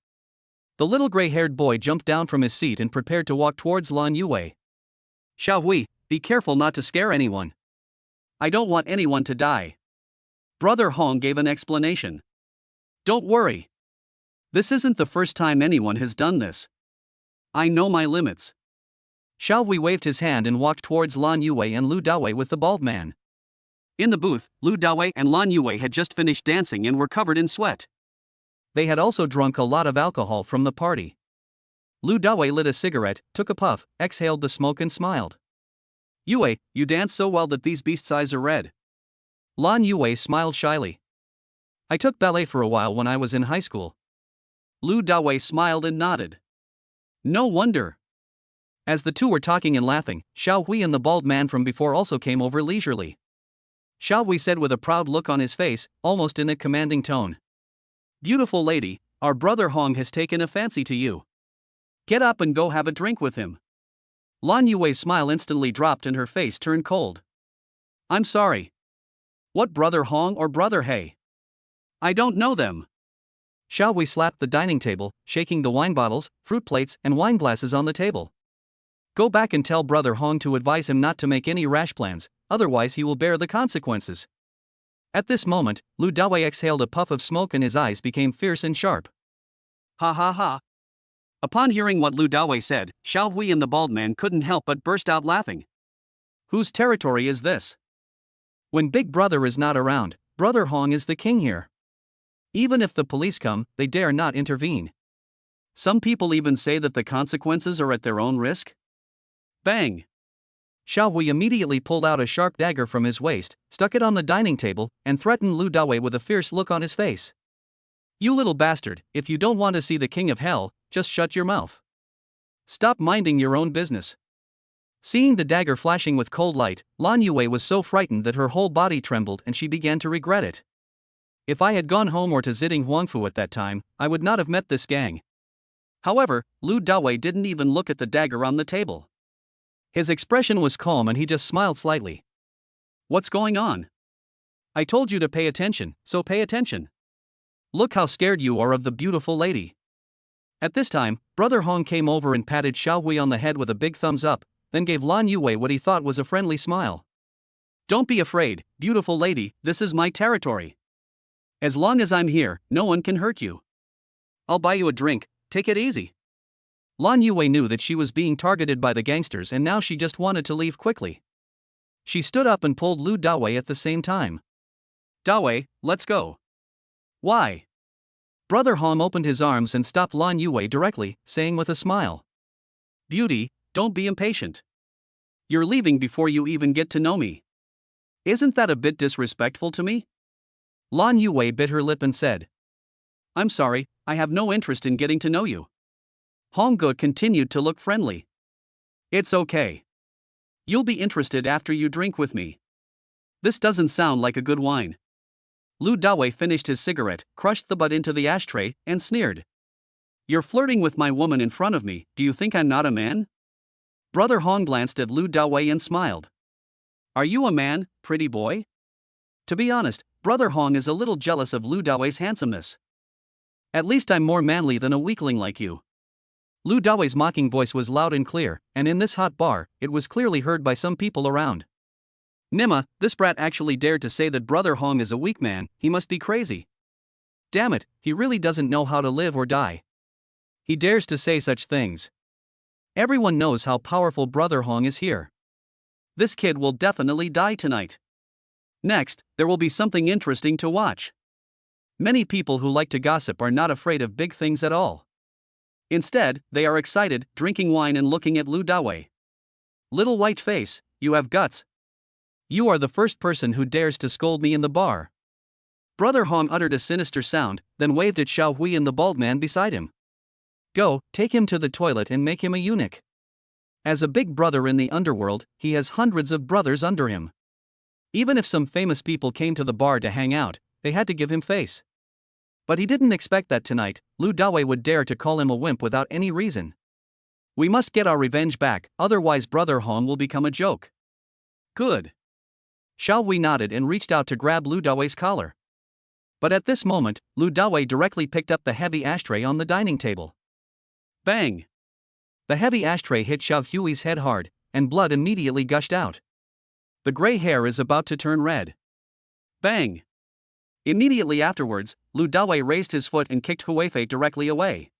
The little gray-haired boy jumped down from his seat and prepared to walk towards Lan Yue. Xiaohui, be careful not to scare anyone. I don't want anyone to die. Brother Hong gave an explanation. Don't worry. This isn't the first time anyone has done this. I know my limits. Xiaohui waved his hand and walked towards Lan Yue and Lu Dawei with the bald man. In the booth, Lu Dawei and Lan Yue had just finished dancing and were covered in sweat. They had also drunk a lot of alcohol from the party. Lu Dawei lit a cigarette, took a puff, exhaled the smoke and smiled. Yue, you dance so well that these beasts' eyes are red. Lan Yue smiled shyly. I took ballet for a while when I was in high school. Lu Dawei smiled and nodded. No wonder. As the two were talking and laughing, Xiaohui and the bald man from before also came over leisurely. Xiaohui said with a proud look on his face, almost in a commanding tone. Beautiful lady, our brother Hong has taken a fancy to you. Get up and go have a drink with him. Lan Yue's smile instantly dropped and her face turned cold. I'm sorry. What, Brother Hong or Brother Hey? I don't know them. Xiao Hui slapped the dining table, shaking the wine bottles, fruit plates, and wine glasses on the table. Go back and tell Brother Hong to advise him not to make any rash plans, otherwise he will bear the consequences. At this moment, Lu Dawei exhaled a puff of smoke and his eyes became fierce and sharp. Ha ha ha. Upon hearing what Lu Dawei said, Xiao Hui and the bald man couldn't help but burst out laughing. Whose territory is this? When Big Brother is not around, Brother Hong is the king here. Even if the police come, they dare not intervene. Some people even say that the consequences are at their own risk. Bang! Xiao Hui immediately pulled out a sharp dagger from his waist, stuck it on the dining table, and threatened Lu Dawei with a fierce look on his face. You little bastard, if you don't want to see the king of hell, just shut your mouth. Stop minding your own business. Seeing the dagger flashing with cold light, Lan Yue was so frightened that her whole body trembled and she began to regret it. If I had gone home or to Ziding Huangfu at that time, I would not have met this gang. However, Lu Dawei didn't even look at the dagger on the table. His expression was calm and he just smiled slightly. What's going on? I told you to pay attention, so pay attention. Look how scared you are of the beautiful lady. At this time, Brother Hong came over and patted Xiao Hui on the head with a big thumbs up, then gave Lan Yue what he thought was a friendly smile. Don't be afraid, beautiful lady, this is my territory. As long as I'm here, no one can hurt you. I'll buy you a drink, take it easy. Lan Yue knew that she was being targeted by the gangsters and now she just wanted to leave quickly. She stood up and pulled Lu Dawei at the same time. Dawei, let's go. Why? Brother Hong opened his arms and stopped Lan Yue directly, saying with a smile. Beauty, don't be impatient. You're leaving before you even get to know me. Isn't that a bit disrespectful to me? Lan Yue bit her lip and said. I'm sorry, I have no interest in getting to know you. Hong Ge continued to look friendly. It's okay. You'll be interested after you drink with me. This doesn't sound like a good wine. Lu Dawei finished his cigarette, crushed the butt into the ashtray, and sneered. You're flirting with my woman in front of me, do you think I'm not a man? Brother Hong glanced at Lu Dawei and smiled. Are you a man, pretty boy? To be honest, Brother Hong is a little jealous of Lu Dawei's handsomeness. At least I'm more manly than a weakling like you. Lu Dawei's mocking voice was loud and clear, and in this hot bar, it was clearly heard by some people around. Nima, this brat actually dared to say that Brother Hong is a weak man, he must be crazy. Damn it, he really doesn't know how to live or die. He dares to say such things. Everyone knows how powerful Brother Hong is here. This kid will definitely die tonight. Next, there will be something interesting to watch. Many people who like to gossip are not afraid of big things at all. Instead, they are excited, drinking wine and looking at Lu Dawei. Little white face, you have guts. You are the first person who dares to scold me in the bar. Brother Hong uttered a sinister sound, then waved at Xiao Hui and the bald man beside him. Go, take him to the toilet and make him a eunuch. As a big brother in the underworld, he has hundreds of brothers under him. Even if some famous people came to the bar to hang out, they had to give him face. But he didn't expect that tonight, Lu Dawei would dare to call him a wimp without any reason. We must get our revenge back, otherwise Brother Hong will become a joke. Good. Xiao Hui nodded and reached out to grab Lu Dawei's collar. But at this moment, Lu Dawei directly picked up the heavy ashtray on the dining table. Bang! The heavy ashtray hit Xiao Hui's head hard, and blood immediately gushed out. The gray hair is about to turn red. Bang! Immediately afterwards, Lu Dawei raised his foot and kicked Huifei directly away.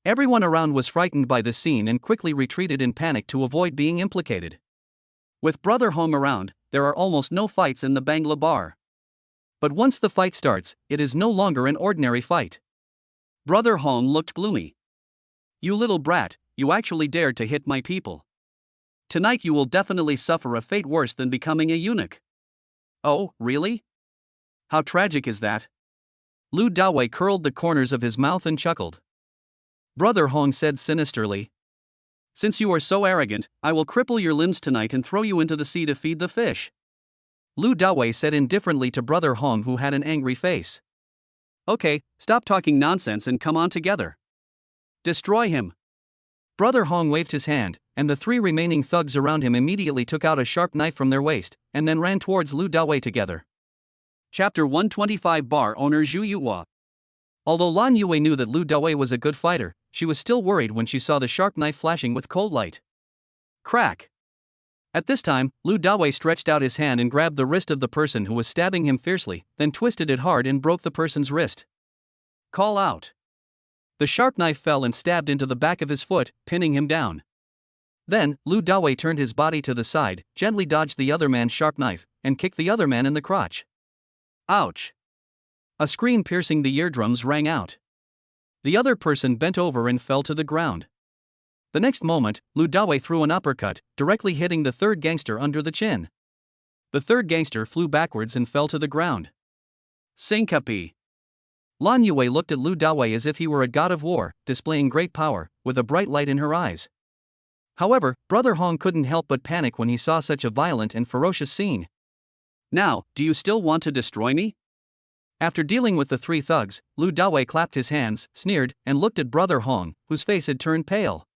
Everyone around was frightened by the scene and quickly retreated in panic to avoid being implicated. With Brother Hong around, there are almost no fights in the Bangla bar. But once the fight starts, it is no longer an ordinary fight. Brother Hong looked gloomy. You little brat, you actually dared to hit my people. Tonight you will definitely suffer a fate worse than becoming a eunuch. Oh, really? How tragic is that? Lu Dawei curled the corners of his mouth and chuckled. Brother Hong said sinisterly. Since you are so arrogant, I will cripple your limbs tonight and throw you into the sea to feed the fish. Lu Dawei said indifferently to Brother Hong, who had an angry face. Okay, stop talking nonsense and come on together. Destroy him. Brother Hong waved his hand, and the three remaining thugs around him immediately took out a sharp knife from their waist, and then ran towards Lu Dawei together. Chapter 125 Bar Owner Zhu Yuhua. Although Lan Yue knew that Lu Dawei was a good fighter, she was still worried when she saw the sharp knife flashing with cold light. Crack! At this time, Lu Dawei stretched out his hand and grabbed the wrist of the person who was stabbing him fiercely, then twisted it hard and broke the person's wrist. Call out! The sharp knife fell and stabbed into the back of his foot, pinning him down. Then, Lu Dawei turned his body to the side, gently dodged the other man's sharp knife, and kicked the other man in the crotch. Ouch! A scream piercing the eardrums rang out. The other person bent over and fell to the ground. The next moment, Lu Dawei threw an uppercut, directly hitting the third gangster under the chin. The third gangster flew backwards and fell to the ground. Syncope! Lan Yue looked at Lu Dawei as if he were a god of war, displaying great power, with a bright light in her eyes. However, Brother Hong couldn't help but panic when he saw such a violent and ferocious scene. Now, do you still want to destroy me? After dealing with the three thugs, Lu Dawei clapped his hands, sneered, and looked at Brother Hong, whose face had turned pale.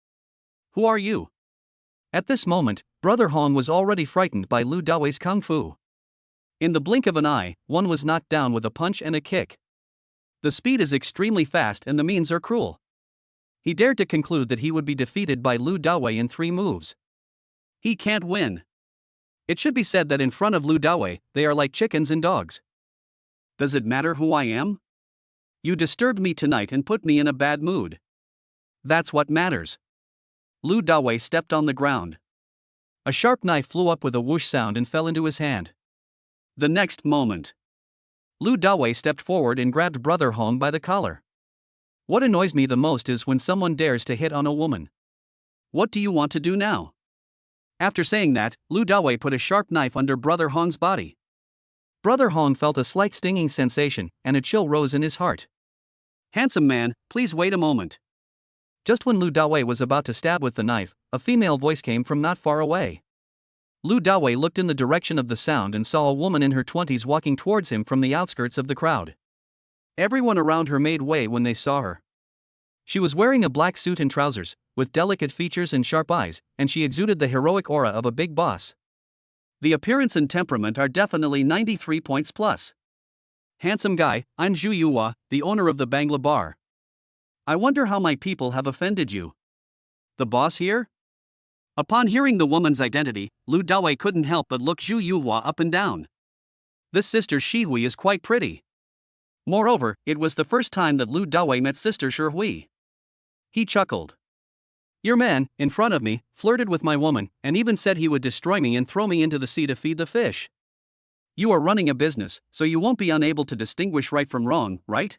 Who are you? At this moment, Brother Hong was already frightened by Lu Dawei's kung fu. In the blink of an eye, one was knocked down with a punch and a kick. The speed is extremely fast and the means are cruel. He dared to conclude that he would be defeated by Lu Dawei in 3 moves. He can't win. It should be said that in front of Lu Dawei, they are like chickens and dogs. Does it matter who I am? You disturbed me tonight and put me in a bad mood. That's what matters. Lu Dawei stepped on the ground. A sharp knife flew up with a whoosh sound and fell into his hand. The next moment, Lu Dawei stepped forward and grabbed Brother Hong by the collar. What annoys me the most is when someone dares to hit on a woman. What do you want to do now? After saying that, Lu Dawei put a sharp knife under Brother Hong's body. Brother Hong felt a slight stinging sensation, and a chill rose in his heart. Handsome man, please wait a moment. Just when Lu Dawei was about to stab with the knife, a female voice came from not far away. Lu Dawei looked in the direction of the sound and saw a woman in her 20s walking towards him from the outskirts of the crowd. Everyone around her made way when they saw her. She was wearing a black suit and trousers, with delicate features and sharp eyes, and she exuded the heroic aura of a big boss. The appearance and temperament are definitely 93 points plus. Handsome guy, I'm Zhu Yuhua, the owner of the Bangla Bar. I wonder how my people have offended you. The boss here? Upon hearing the woman's identity, Lu Dawei couldn't help but look Zhu Yuhua up and down. This sister Shihui is quite pretty. Moreover, it was the first time that Lu Dawei met Sister Shihui. He chuckled. Your man, in front of me, flirted with my woman, and even said he would destroy me and throw me into the sea to feed the fish. You are running a business, so you won't be unable to distinguish right from wrong, right?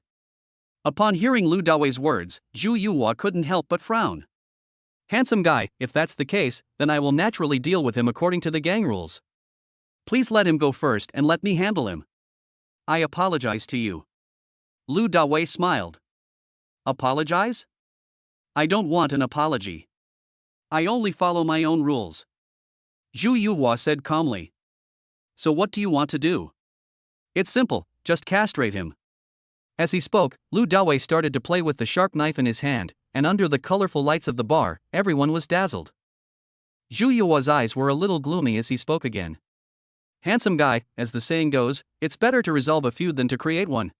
Upon hearing Lu Dawei's words, Zhu Yuhua couldn't help but frown. Handsome guy, if that's the case, then I will naturally deal with him according to the gang rules. Please let him go first and let me handle him. I apologize to you. Lu Dawei smiled. Apologize? I don't want an apology. I only follow my own rules. Zhu Yuhua said calmly. So what do you want to do? It's simple, just castrate him. As he spoke, Lu Dawei started to play with the sharp knife in his hand, and under the colorful lights of the bar, everyone was dazzled. Zhu Yuhua's eyes were a little gloomy as he spoke again. Handsome guy, as the saying goes, it's better to resolve a feud than to create one.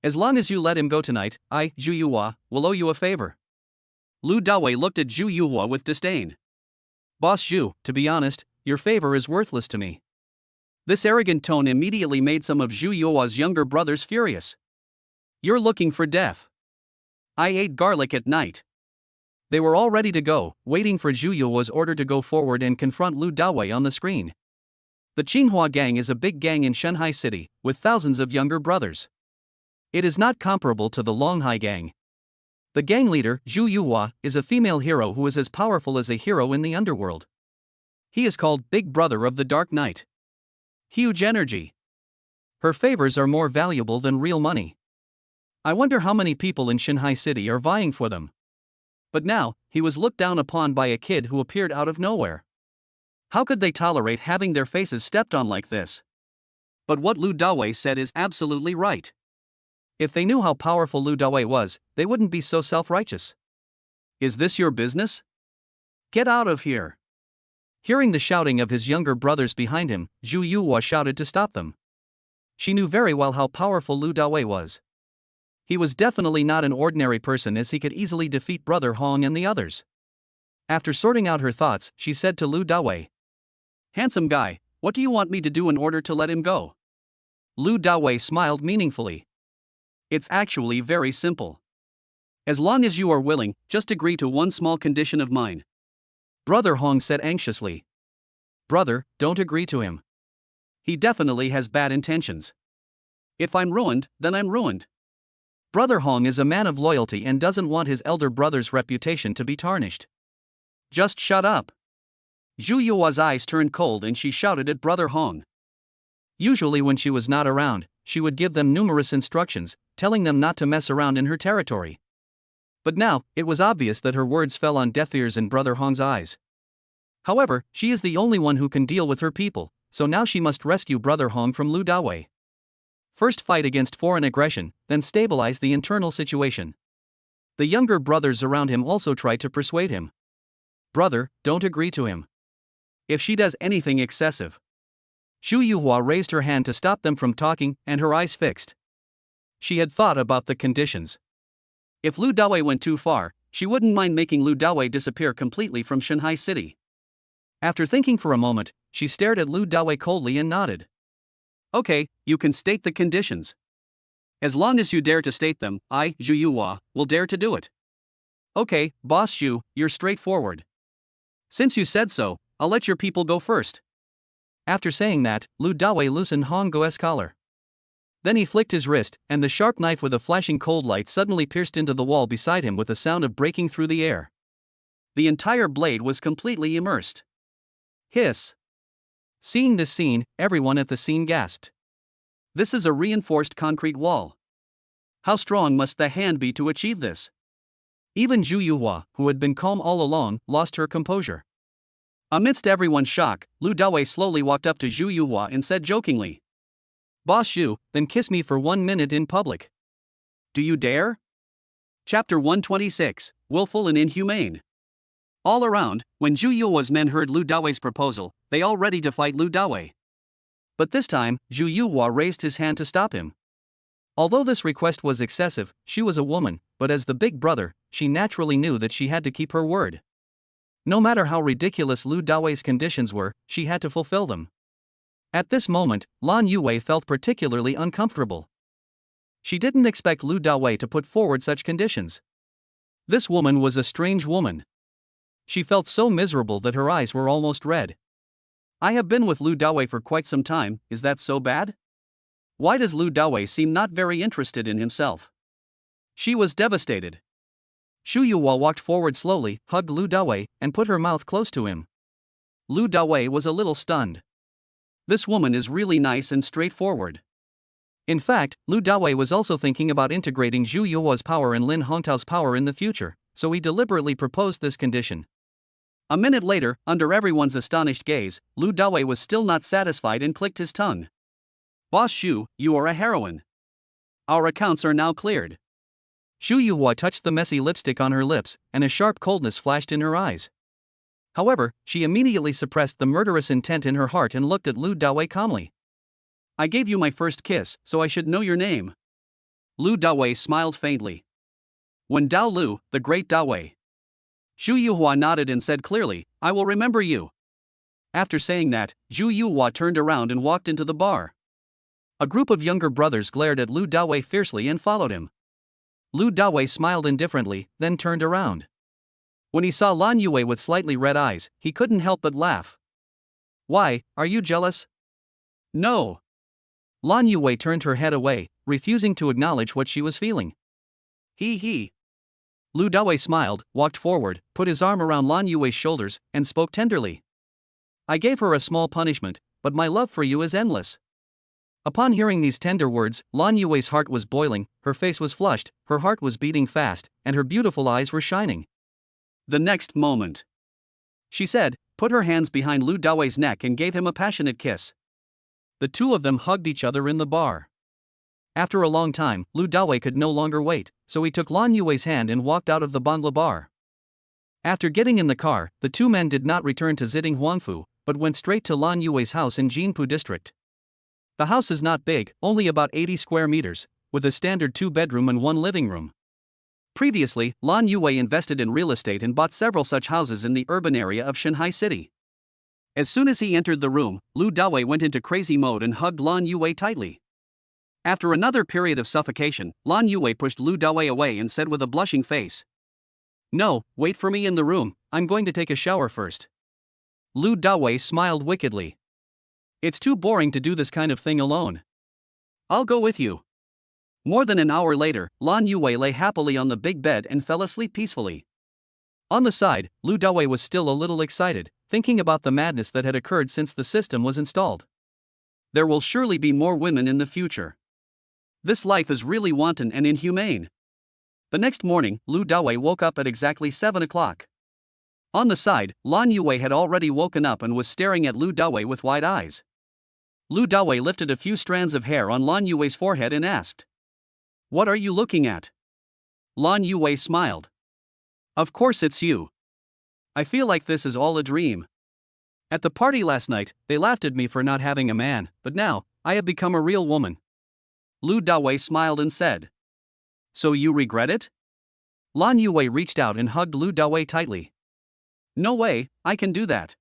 As long as you let him go tonight, I, Zhu Yuhua, will owe you a favor. Lu Dawei looked at Zhu Yuhua with disdain. Boss Zhu, to be honest, your favor is worthless to me. This arrogant tone immediately made some of Zhu Yuhua's younger brothers furious. You're looking for death. I ate garlic at night. They were all ready to go, waiting for Zhu Yuhua's order to go forward and confront Lu Dawei on the screen. The Qinghua gang is a big gang in Shanghai City, with thousands of younger brothers. It is not comparable to the Longhai gang. The gang leader, Zhu Yuhua, is a female hero who is as powerful as a hero in the underworld. He is called Big Brother of the Dark Knight. Huge energy. Her favors are more valuable than real money. I wonder how many people in Shanghai City are vying for them. But now, he was looked down upon by a kid who appeared out of nowhere. How could they tolerate having their faces stepped on like this? But what Lu Dawei said is absolutely right. If they knew how powerful Lu Dawei was, they wouldn't be so self-righteous. Is this your business? Get out of here. Hearing the shouting of his younger brothers behind him, Zhu Yuhua shouted to stop them. She knew very well how powerful Lu Dawei was. He was definitely not an ordinary person, as he could easily defeat Brother Hong and the others. After sorting out her thoughts, she said to Lu Dawei, "Handsome guy, what do you want me to do in order to let him go?" Lu Dawei smiled meaningfully. "It's actually very simple. As long as you are willing, just agree to one small condition of mine." Brother Hong said anxiously. "Brother, don't agree to him. He definitely has bad intentions. If I'm ruined, then I'm ruined." Brother Hong is a man of loyalty and doesn't want his elder brother's reputation to be tarnished. "Just shut up." Zhu Yuhua's eyes turned cold and she shouted at Brother Hong. Usually when she was not around, she would give them numerous instructions, telling them not to mess around in her territory. But now, it was obvious that her words fell on deaf ears in Brother Hong's eyes. However, she is the only one who can deal with her people, so now she must rescue Brother Hong from Lu Dawei. First fight against foreign aggression, then stabilize the internal situation. The younger brothers around him also tried to persuade him. "Brother, don't agree to him. If she does anything excessive." Zhu Yuhua raised her hand to stop them from talking, and her eyes fixed. She had thought about the conditions. If Lu Dawei went too far, she wouldn't mind making Lu Dawei disappear completely from Shanghai City. After thinking for a moment, she stared at Lu Dawei coldly and nodded. "Okay, you can state the conditions. As long as you dare to state them, I, Zhu Yuhua, will dare to do it." "Okay, Boss Zhu, you're straightforward. Since you said so, I'll let your people go first." After saying that, Lu Dawei loosened Hong Guo's collar. Then he flicked his wrist, and the sharp knife with a flashing cold light suddenly pierced into the wall beside him with a sound of breaking through the air. The entire blade was completely immersed. Hiss. Seeing this scene, everyone at the scene gasped. This is a reinforced concrete wall. How strong must the hand be to achieve this? Even Zhu Yuhua, who had been calm all along, lost her composure. Amidst everyone's shock, Lu Dawei slowly walked up to Zhu Yuhua and said jokingly, "Boss Zhu, then kiss me for 1 minute in public." "Do you dare?" Chapter 126, Willful and Inhumane. All around, when Zhu Yuhua's men heard Lu Dawei's proposal, they all ready to fight Lu Dawei. But this time, Zhu Yuhua raised his hand to stop him. Although this request was excessive, she was a woman, but as the big brother, she naturally knew that she had to keep her word. No matter how ridiculous Lu Dawei's conditions were, she had to fulfill them. At this moment, Lan Yue felt particularly uncomfortable. She didn't expect Lu Dawei to put forward such conditions. This woman was a strange woman. She felt so miserable that her eyes were almost red. "I have been with Lu Dawei for quite some time, is that so bad? Why does Lu Dawei seem not very interested in himself?" She was devastated. Zhu Yuhua walked forward slowly, hugged Lu Dawei, and put her mouth close to him. Lu Dawei was a little stunned. This woman is really nice and straightforward. In fact, Lu Dawei was also thinking about integrating Zhu Yuhua's power and Lin Hongtao's power in the future, so he deliberately proposed this condition. A minute later, under everyone's astonished gaze, Lu Dawei was still not satisfied and clicked his tongue. "Boss Zhu, you are a heroine. Our accounts are now cleared." Zhu Yuhua touched the messy lipstick on her lips, and a sharp coldness flashed in her eyes. However, she immediately suppressed the murderous intent in her heart and looked at Lu Dawei calmly. "I gave you my first kiss, so I should know your name." Lu Dawei smiled faintly. "When Dao Lu, the great Dawei." Zhu Yuhua nodded and said clearly, "I will remember you." After saying that, Zhu Yuhua turned around and walked into the bar. A group of younger brothers glared at Lu Dawei fiercely and followed him. Lu Dawei smiled indifferently, then turned around. When he saw Lan Yue with slightly red eyes, he couldn't help but laugh. "Why, are you jealous?" "No." Lan Yue turned her head away, refusing to acknowledge what she was feeling. He. Lu Dawei smiled, walked forward, put his arm around Lan Yue's shoulders, and spoke tenderly. "I gave her a small punishment, but my love for you is endless." Upon hearing these tender words, Lan Yue's heart was boiling, her face was flushed, her heart was beating fast, and her beautiful eyes were shining. The next moment, she said, put her hands behind Lu Dawei's neck and gave him a passionate kiss. The two of them hugged each other in the bar. After a long time, Lu Dawei could no longer wait, so he took Lan Yue's hand and walked out of the Bangla bar. After getting in the car, the two men did not return to Ziding Huangfu, but went straight to Lan Yue's house in Jinpu district. The house is not big, only about 80 square meters, with a standard 2-bedroom and 1 living room. Previously, Lan Yue invested in real estate and bought several such houses in the urban area of Shanghai City. As soon as he entered the room, Lu Dawei went into crazy mode and hugged Lan Yue tightly. After another period of suffocation, Lan Yue pushed Lu Dawei away and said with a blushing face, "No, wait for me in the room, I'm going to take a shower first." Lu Dawei smiled wickedly. "It's too boring to do this kind of thing alone. I'll go with you." More than an hour later, Lan Yue lay happily on the big bed and fell asleep peacefully. On the side, Lu Dawei was still a little excited, thinking about the madness that had occurred since the system was installed. There will surely be more women in the future. This life is really wanton and inhumane. The next morning, Lu Dawei woke up at exactly 7 o'clock. On the side, Lan Yue had already woken up and was staring at Lu Dawei with wide eyes. Lu Dawei lifted a few strands of hair on Lan Yue's forehead and asked, "What are you looking at?" Lan Yue smiled. "Of course it's you. I feel like this is all a dream. At the party last night, they laughed at me for not having a man, but now, I have become a real woman." Lu Dawei smiled and said, "So you regret it?" Lan Yue reached out and hugged Lu Dawei tightly. "No way, I can do that."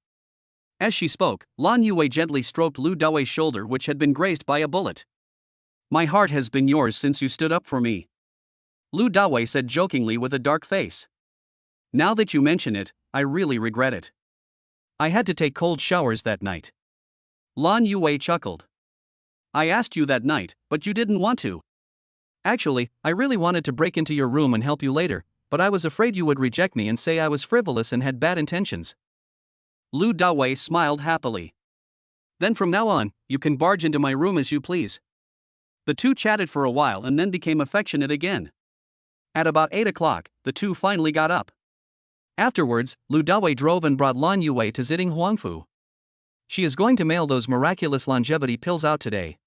As she spoke, Lan Yue gently stroked Lu Dawei's shoulder, which had been grazed by a bullet. "My heart has been yours since you stood up for me," Lu Dawei said jokingly with a dark face. "Now that you mention it, I really regret it. I had to take cold showers that night." Lan Yue chuckled. "I asked you that night, but you didn't want to. Actually, I really wanted to break into your room and help you later, but I was afraid you would reject me and say I was frivolous and had bad intentions." Lu Dawei smiled happily. "Then from now on, you can barge into my room as you please." The two chatted for a while and then became affectionate again. At about 8 o'clock, the two finally got up. Afterwards, Lu Dawei drove and brought Lan Yue to Ziding Huangfu. She is going to mail those miraculous longevity pills out today.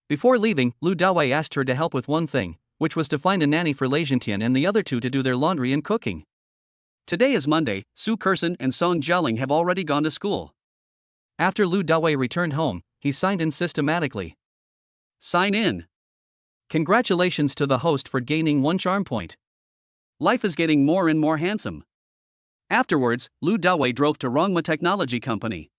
Before leaving, Lu Dawei asked her to help with one thing, which was to find a nanny for Lei Zhentian and the other two to do their laundry and cooking. Today is Monday, Su Kersen and Song Jialing have already gone to school. After Lu Dawei returned home, he signed in systematically. Sign in. Congratulations to the host for gaining 1 charm point. Life is getting more and more handsome. Afterwards, Lu Dawei drove to Rongma Technology Company.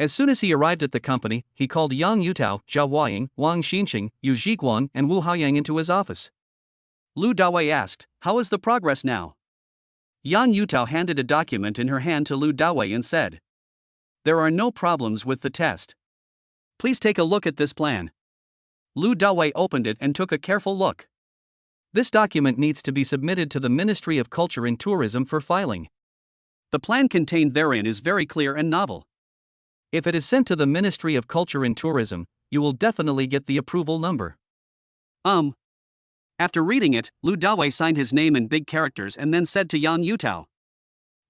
As soon as he arrived at the company, he called Yang Yutao, Zhao Huaying, Wang Xinqing, Yu Zhiguan, and Wu Haoyang into his office. Lu Dawei asked, "How is the progress now?" Yang Yutao handed a document in her hand to Lu Dawei and said, "There are no problems with the test. Please take a look at this plan." Lu Dawei opened it and took a careful look. This document needs to be submitted to the Ministry of Culture and Tourism for filing. The plan contained therein is very clear and novel. If it is sent to the Ministry of Culture and Tourism, you will definitely get the approval number. After reading it, Lu Dawei signed his name in big characters and then said to Yang Yutao,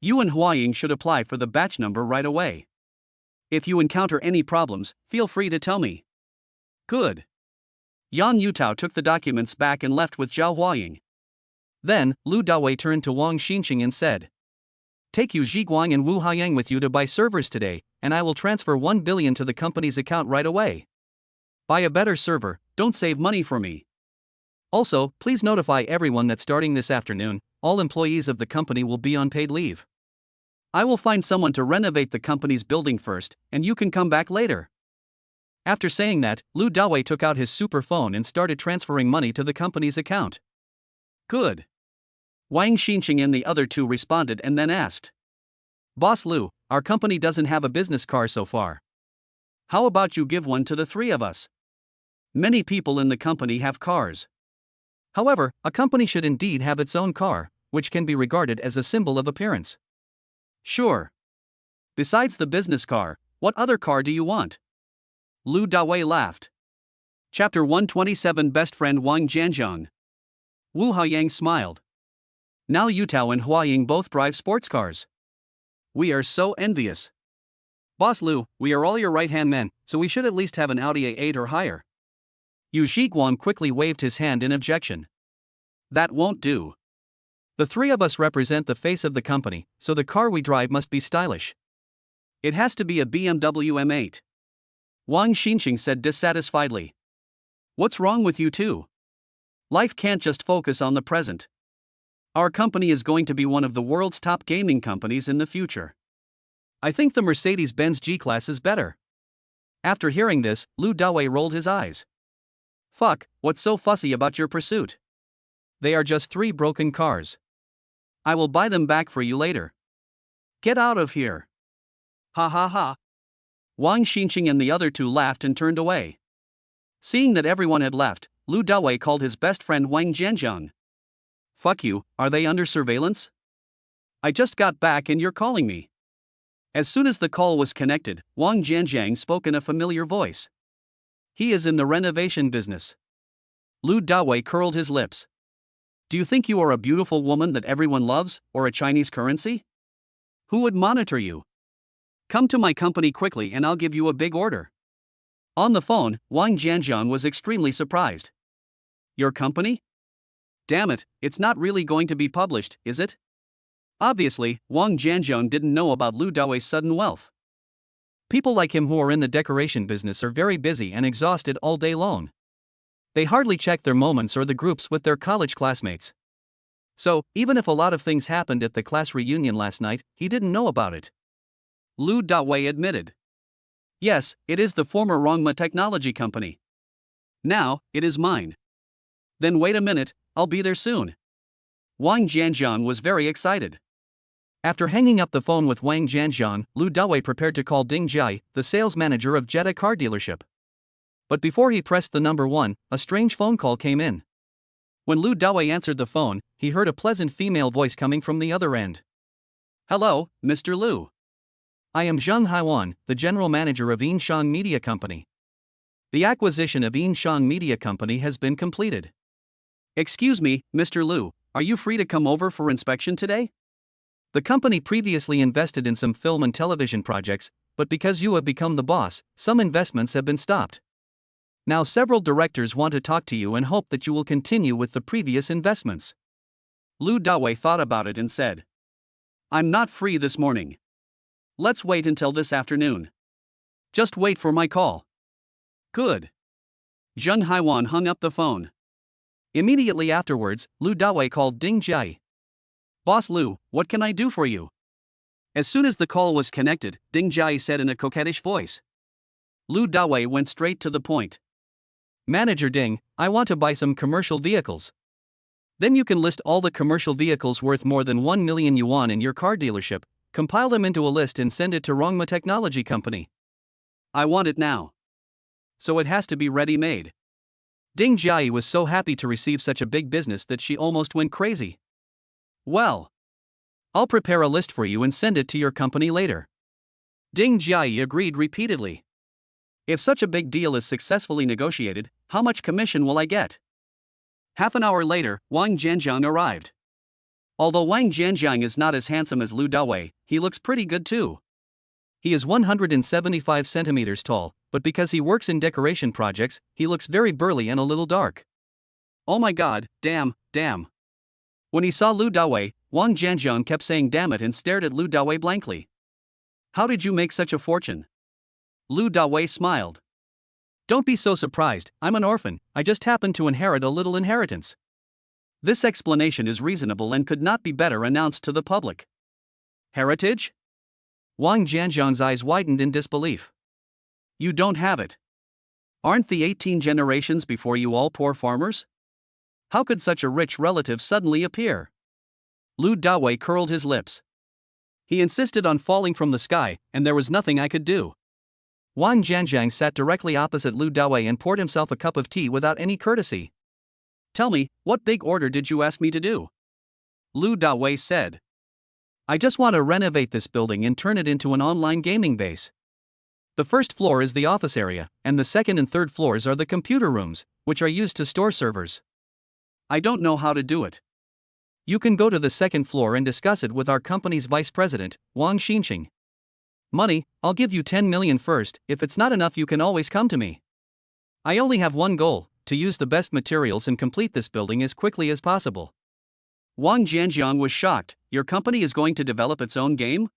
"You and Huaying should apply for the batch number right away. If you encounter any problems, feel free to tell me." Good. Yang Yutao took the documents back and left with Zhao Huaying. Then, Lu Dawei turned to Wang Xinqing and said, "Take Yu Zhiguang and Wu Haoyang with you to buy servers today, and I will transfer 1 billion to the company's account right away. Buy a better server, don't save money for me. Also, please notify everyone that starting this afternoon, all employees of the company will be on paid leave. I will find someone to renovate the company's building first, and you can come back later." After saying that, Lu Dawei took out his super phone and started transferring money to the company's account. Good. Wang Xinqing and the other two responded and then asked, "Boss Lu, our company doesn't have a business car so far. How about you give one to the 3 of us? Many people in the company have cars. However, a company should indeed have its own car, which can be regarded as a symbol of appearance." "Sure. Besides the business car, what other car do you want?" Lu Dawei laughed. Chapter 127 Best Friend Wang Jianzhong. Wu Haoyang smiled. "Now Yutao and Huaying both drive sports cars. We are so envious. Boss Lu, we are all your right-hand men, so we should at least have an Audi A8 or higher." Yu Zhiguan quickly waved his hand in objection. "That won't do. The 3 of us represent the face of the company, so the car we drive must be stylish. It has to be a BMW M8. Wang Xinqing said dissatisfiedly. What's wrong with you two? Life can't just focus on the present. Our company is going to be one of the world's top gaming companies in the future. I think the Mercedes-Benz G-Class is better. After hearing this, Lu Dawei rolled his eyes. Fuck, what's so fussy about your pursuit? They are just 3 broken cars. I will buy them back for you later. Get out of here. Ha ha ha. Wang Xinqing and the other 2 laughed and turned away. Seeing that everyone had left, Lu Dawei called his best friend Wang Jianjiang. Fuck you, are they under surveillance? I just got back and you're calling me. As soon as the call was connected, Wang Jianjiang spoke in a familiar voice. He is in the renovation business. Lu Dawei curled his lips. Do you think you are a beautiful woman that everyone loves, or a Chinese currency? Who would monitor you? Come to my company quickly and I'll give you a big order. On the phone, Wang Jianjiang was extremely surprised. Your company? Damn it, it's not really going to be published, is it? Obviously, Wang Jianjiang didn't know about Lu Dawei's sudden wealth. People like him who are in the decoration business are very busy and exhausted all day long. They hardly check their moments or the groups with their college classmates. So, even if a lot of things happened at the class reunion last night, he didn't know about it. Lu Dawei admitted. Yes, it is the former Rongma Technology Company. Now, it is mine. Then wait a minute, I'll be there soon. Wang Jianjiang was very excited. After hanging up the phone with Wang Jianjiang, Lu Dawei prepared to call Ding Jai, the sales manager of Jetta car dealership. But before he pressed the number 1, a strange phone call came in. When Lu Dawei answered the phone, he heard a pleasant female voice coming from the other end. Hello, Mr. Lu. I am Zheng Haiwan, the general manager of Yinshan Media Company. The acquisition of Yinshan Media Company has been completed. Excuse me, Mr. Lu, are you free to come over for inspection today? The company previously invested in some film and television projects, but because you have become the boss, some investments have been stopped. Now several directors want to talk to you and hope that you will continue with the previous investments. Lu Dawei thought about it and said, I'm not free this morning. Let's wait until this afternoon. Just wait for my call. Good. Zheng Haiwan hung up the phone. Immediately afterwards, Lu Dawei called Ding Jai. Boss Lu, what can I do for you? As soon as the call was connected, Ding Jai said in a coquettish voice. Lu Dawei went straight to the point. Manager Ding, I want to buy some commercial vehicles. Then you can list all the commercial vehicles worth more than 1 million yuan in your car dealership, compile them into a list and send it to Rongma Technology Company. I want it now. So it has to be ready-made. Ding Jai was so happy to receive such a big business that she almost went crazy. Well, I'll prepare a list for you and send it to your company later. Ding Jai agreed repeatedly. If such a big deal is successfully negotiated, how much commission will I get? Half an hour later, Wang Jianjiang arrived. Although Wang Jianjiang is not as handsome as Lu Dawei, he looks pretty good too. He is 175 centimeters tall, but because he works in decoration projects, he looks very burly and a little dark. Oh my god, damn. When he saw Lu Dawei, Wang Jianjiang kept saying damn it and stared at Lu Dawei blankly. How did you make such a fortune? Lu Dawei smiled. Don't be so surprised, I'm an orphan, I just happened to inherit a little inheritance. This explanation is reasonable and could not be better announced to the public. Heritage? Wang Jianjiang's eyes widened in disbelief. You don't have it. Aren't the 18 generations before you all poor farmers? How could such a rich relative suddenly appear? Lu Dawei curled his lips. He insisted on falling from the sky, and there was nothing I could do. Wang Jianjiang sat directly opposite Lu Dawei and poured himself a cup of tea without any courtesy. Tell me, what big order did you ask me to do? Lu Dawei said. I just want to renovate this building and turn it into an online gaming base. The first floor is the office area, and the second and third floors are the computer rooms, which are used to store servers. I don't know how to do it. You can go to the second floor and discuss it with our company's vice president, Wang Xinqing. Money, I'll give you 10 million first, if it's not enough you can always come to me. I only have one goal, to use the best materials and complete this building as quickly as possible. Wang Jianjiang was shocked. Your company is going to develop its own game?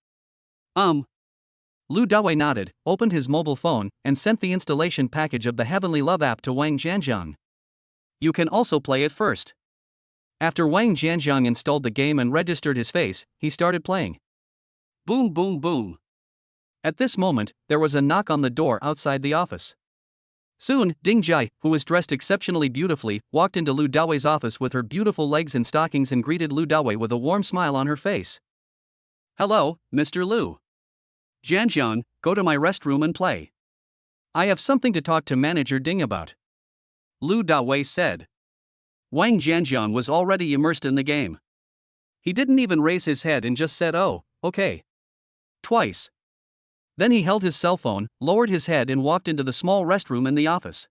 Lu Dawei nodded, opened his mobile phone, and sent the installation package of the Heavenly Love app to Wang Jianjiang. You can also play it first. After Wang Jianjiang installed the game and registered his face, he started playing. Boom boom boom. At this moment, there was a knock on the door outside the office. Soon, Ding Jai, who was dressed exceptionally beautifully, walked into Lu Dawei's office with her beautiful legs in stockings and greeted Lu Dawei with a warm smile on her face. Hello, Mr. Lu. Jianjiang, go to my restroom and play. I have something to talk to Manager Ding about. Lu Dawei said. Wang Jianjiang was already immersed in the game. He didn't even raise his head and just said, "Oh, okay." Twice. Then he held his cell phone, lowered his head and walked into the small restroom in the office.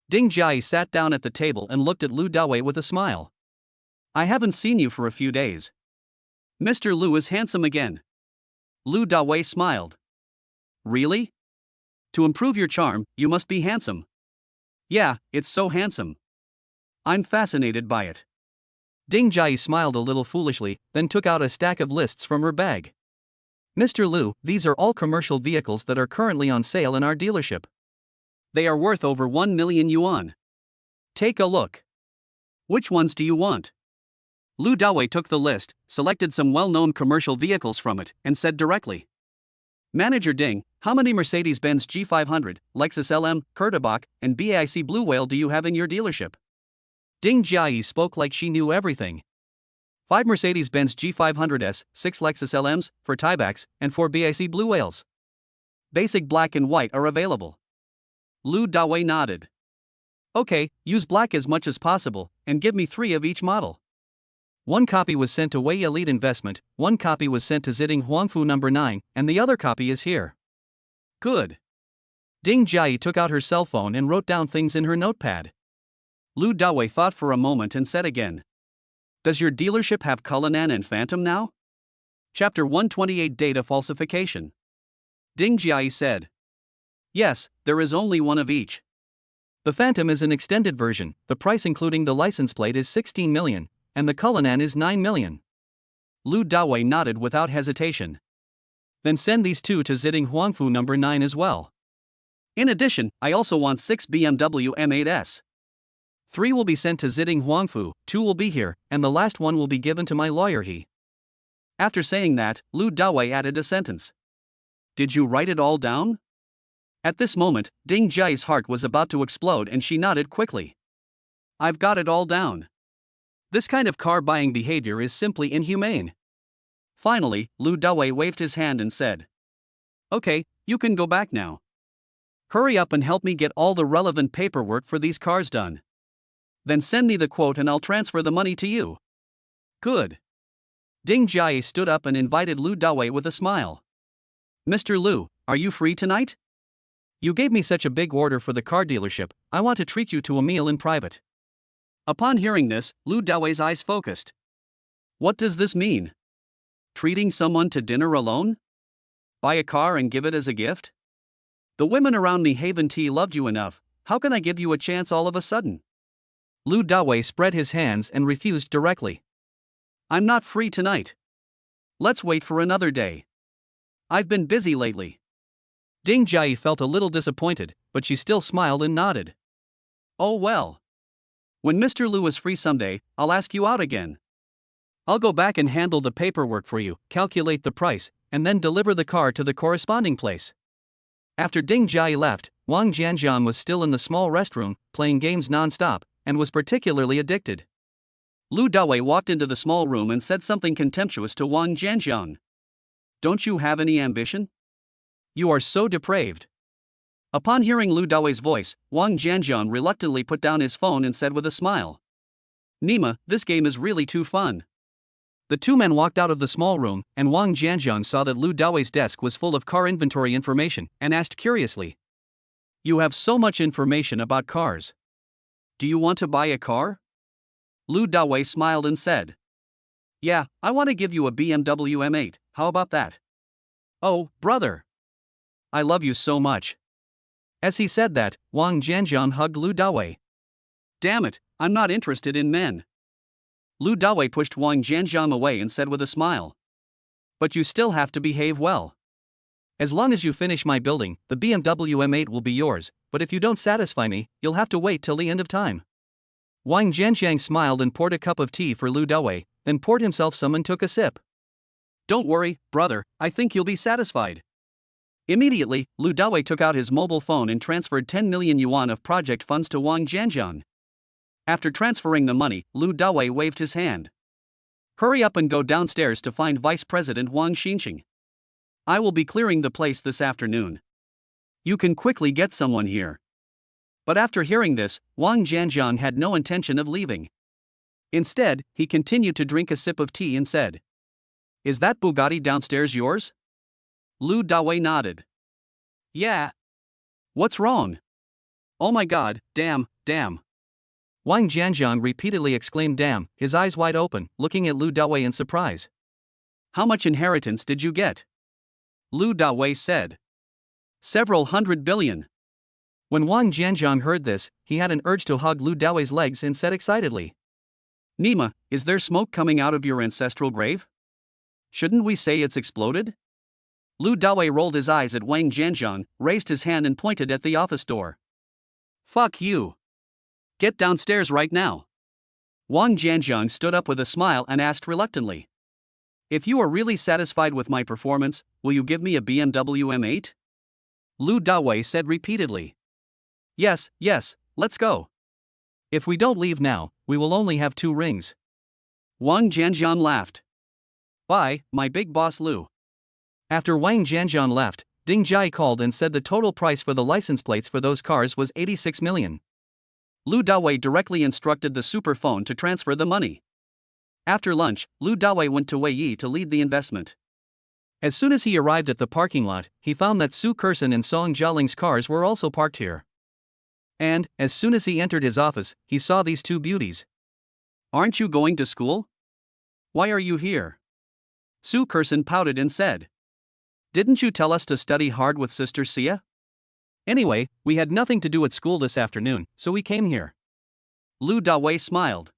Ding Jai sat down at the table and looked at Lu Dawei with a smile. I haven't seen you for a few days. Mr. Lu is handsome again. Lu Dawei smiled. Really? To improve your charm, you must be handsome. Yeah, it's so handsome. I'm fascinated by it. Ding Jai smiled a little foolishly, then took out a stack of lists from her bag. Mr. Lu, these are all commercial vehicles that are currently on sale in our dealership. They are worth over 1 million yuan. Take a look. Which ones do you want? Lu Dawei took the list, selected some well-known commercial vehicles from it, and said directly. Manager Ding, how many Mercedes-Benz G500, Lexus LM, Kurtibach, and BAIC Blue Whale do you have in your dealership? Ding Jai spoke like she knew everything. 5 Mercedes-Benz G500s, 6 Lexus LMs, 4 Tycoons, and 4 BAIC Blue Whales. Basic black and white are available. Lu Dawei nodded. Okay, use black as much as possible, and give me 3 of each model. 1 copy was sent to Wei Elite Investment, 1 copy was sent to Ziding Huangfu No. 9, and the other copy is here. Good. Ding Jai took out her cell phone and wrote down things in her notepad. Lu Dawei thought for a moment and said again. Does your dealership have Cullinan and Phantom now? Chapter 128 Data Falsification. Ding Jai said. Yes, there is only one of each. The Phantom is an extended version, the price including the license plate is 16 million, and the Cullinan is 9 million. Lu Dawei nodded without hesitation. Then send these 2 to Ziding Huangfu No. 9 as well. In addition, I also want 6 BMW M8s. 3 will be sent to Ziding Huangfu, 2 will be here, and the last one will be given to my lawyer he. After saying that, Lu Dawei added a sentence. Did you write it all down? At this moment, Ding Jai's heart was about to explode and she nodded quickly. I've got it all down. This kind of car buying behavior is simply inhumane. Finally, Lu Dawei waved his hand and said. Okay, you can go back now. Hurry up and help me get all the relevant paperwork for these cars done. Then send me the quote and I'll transfer the money to you. Good. Ding Jai stood up and invited Lu Dawei with a smile. Mr. Lu, are you free tonight? You gave me such a big order for the car dealership, I want to treat you to a meal in private. Upon hearing this, Lu Dawei's eyes focused. What does this mean? Treating someone to dinner alone? Buy a car and give it as a gift? The women around me Haven Tea loved you enough, how can I give you a chance all of a sudden? Lu Dawei spread his hands and refused directly. I'm not free tonight. Let's wait for another day. I've been busy lately. Ding Jai felt a little disappointed, but she still smiled and nodded. Oh well. When Mr. Lu is free someday, I'll ask you out again. I'll go back and handle the paperwork for you, calculate the price, and then deliver the car to the corresponding place. After Ding Jai left, Wang Jianjiang was still in the small restroom, playing games non-stop, and was particularly addicted. Lu Dawei walked into the small room and said something contemptuous to Wang Jianjiang. Don't you have any ambition? You are so depraved. Upon hearing Lu Dawei's voice, Wang Jianjiang reluctantly put down his phone and said with a smile. Nima, this game is really too fun. The 2 men walked out of the small room, and Wang Jianjiang saw that Lu Dawei's desk was full of car inventory information, and asked curiously. You have so much information about cars. Do you want to buy a car? Lu Dawei smiled and said. Yeah, I want to give you a BMW M8, how about that? Oh, brother. I love you so much. As he said that, Wang Jianjiang hugged Lu Dawei. Damn it, I'm not interested in men. Lu Dawei pushed Wang Jianjiang away and said with a smile. But you still have to behave well. As long as you finish my building, the BMW M8 will be yours, but if you don't satisfy me, you'll have to wait till the end of time. Wang Jianjiang smiled and poured a cup of tea for Lu Dawei, then poured himself some and took a sip. Don't worry, brother, I think you'll be satisfied. Immediately, Lu Dawei took out his mobile phone and transferred 10 million yuan of project funds to Wang Jianjiang. After transferring the money, Lu Dawei waved his hand. Hurry up and go downstairs to find Vice President Wang Xinqing. I will be clearing the place this afternoon. You can quickly get someone here. But after hearing this, Wang Jianjiang had no intention of leaving. Instead, he continued to drink a sip of tea and said, "Is that Bugatti downstairs yours?" Lu Dawei nodded. "Yeah." "What's wrong?" "Oh my god, damn. Wang Jianjiang repeatedly exclaimed damn, his eyes wide open, looking at Lu Dawei in surprise. "How much inheritance did you get?" Lu Dawei said. "Several hundred billion." When Wang Jianjiang heard this, he had an urge to hug Lu Dawei's legs and said excitedly, "Nima, is there smoke coming out of your ancestral grave? Shouldn't we say it's exploded?" Lu Dawei rolled his eyes at Wang Jianjiang, raised his hand and pointed at the office door. "Fuck you. Get downstairs right now." Wang Jianjiang stood up with a smile and asked reluctantly, "If you are really satisfied with my performance, will you give me a BMW M8? Lu Dawei said repeatedly. Yes, let's go. If we don't leave now, we will only have 2 rings." Wang Jianjiang laughed. "Bye, my big boss Lu." After Wang Jianjiang left, Ding Jai called and said the total price for the license plates for those cars was 86 million. Lu Dawei directly instructed the super phone to transfer the money. After lunch, Lu Dawei went to Wei Yi to lead the investment. As soon as he arrived at the parking lot, he found that Su Kersen and Song Jialing's cars were also parked here. And, as soon as he entered his office, he saw these 2 beauties. "Aren't you going to school? Why are you here?" Su Kersen pouted and said, "Didn't you tell us to study hard with Sister Sia? Anyway, we had nothing to do at school this afternoon, so we came here." Lu Dawei smiled.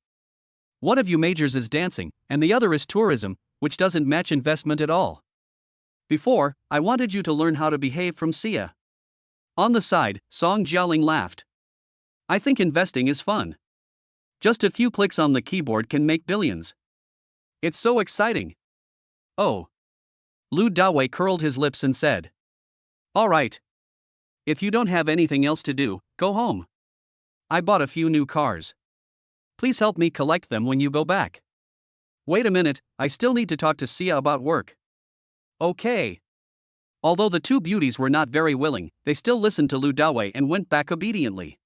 "One of you majors is dancing, and the other is tourism, which doesn't match investment at all. Before, I wanted you to learn how to behave from Sia." On the side, Song Jialing laughed. "I think investing is fun. Just a few clicks on the keyboard can make billions. It's so exciting." "Oh." Lu Dawei curled his lips and said, "All right. If you don't have anything else to do, go home. I bought a few new cars. Please help me collect them when you go back. Wait a minute, I still need to talk to Sia about work." "Okay." Although the 2 beauties were not very willing, they still listened to Lu Dawei and went back obediently.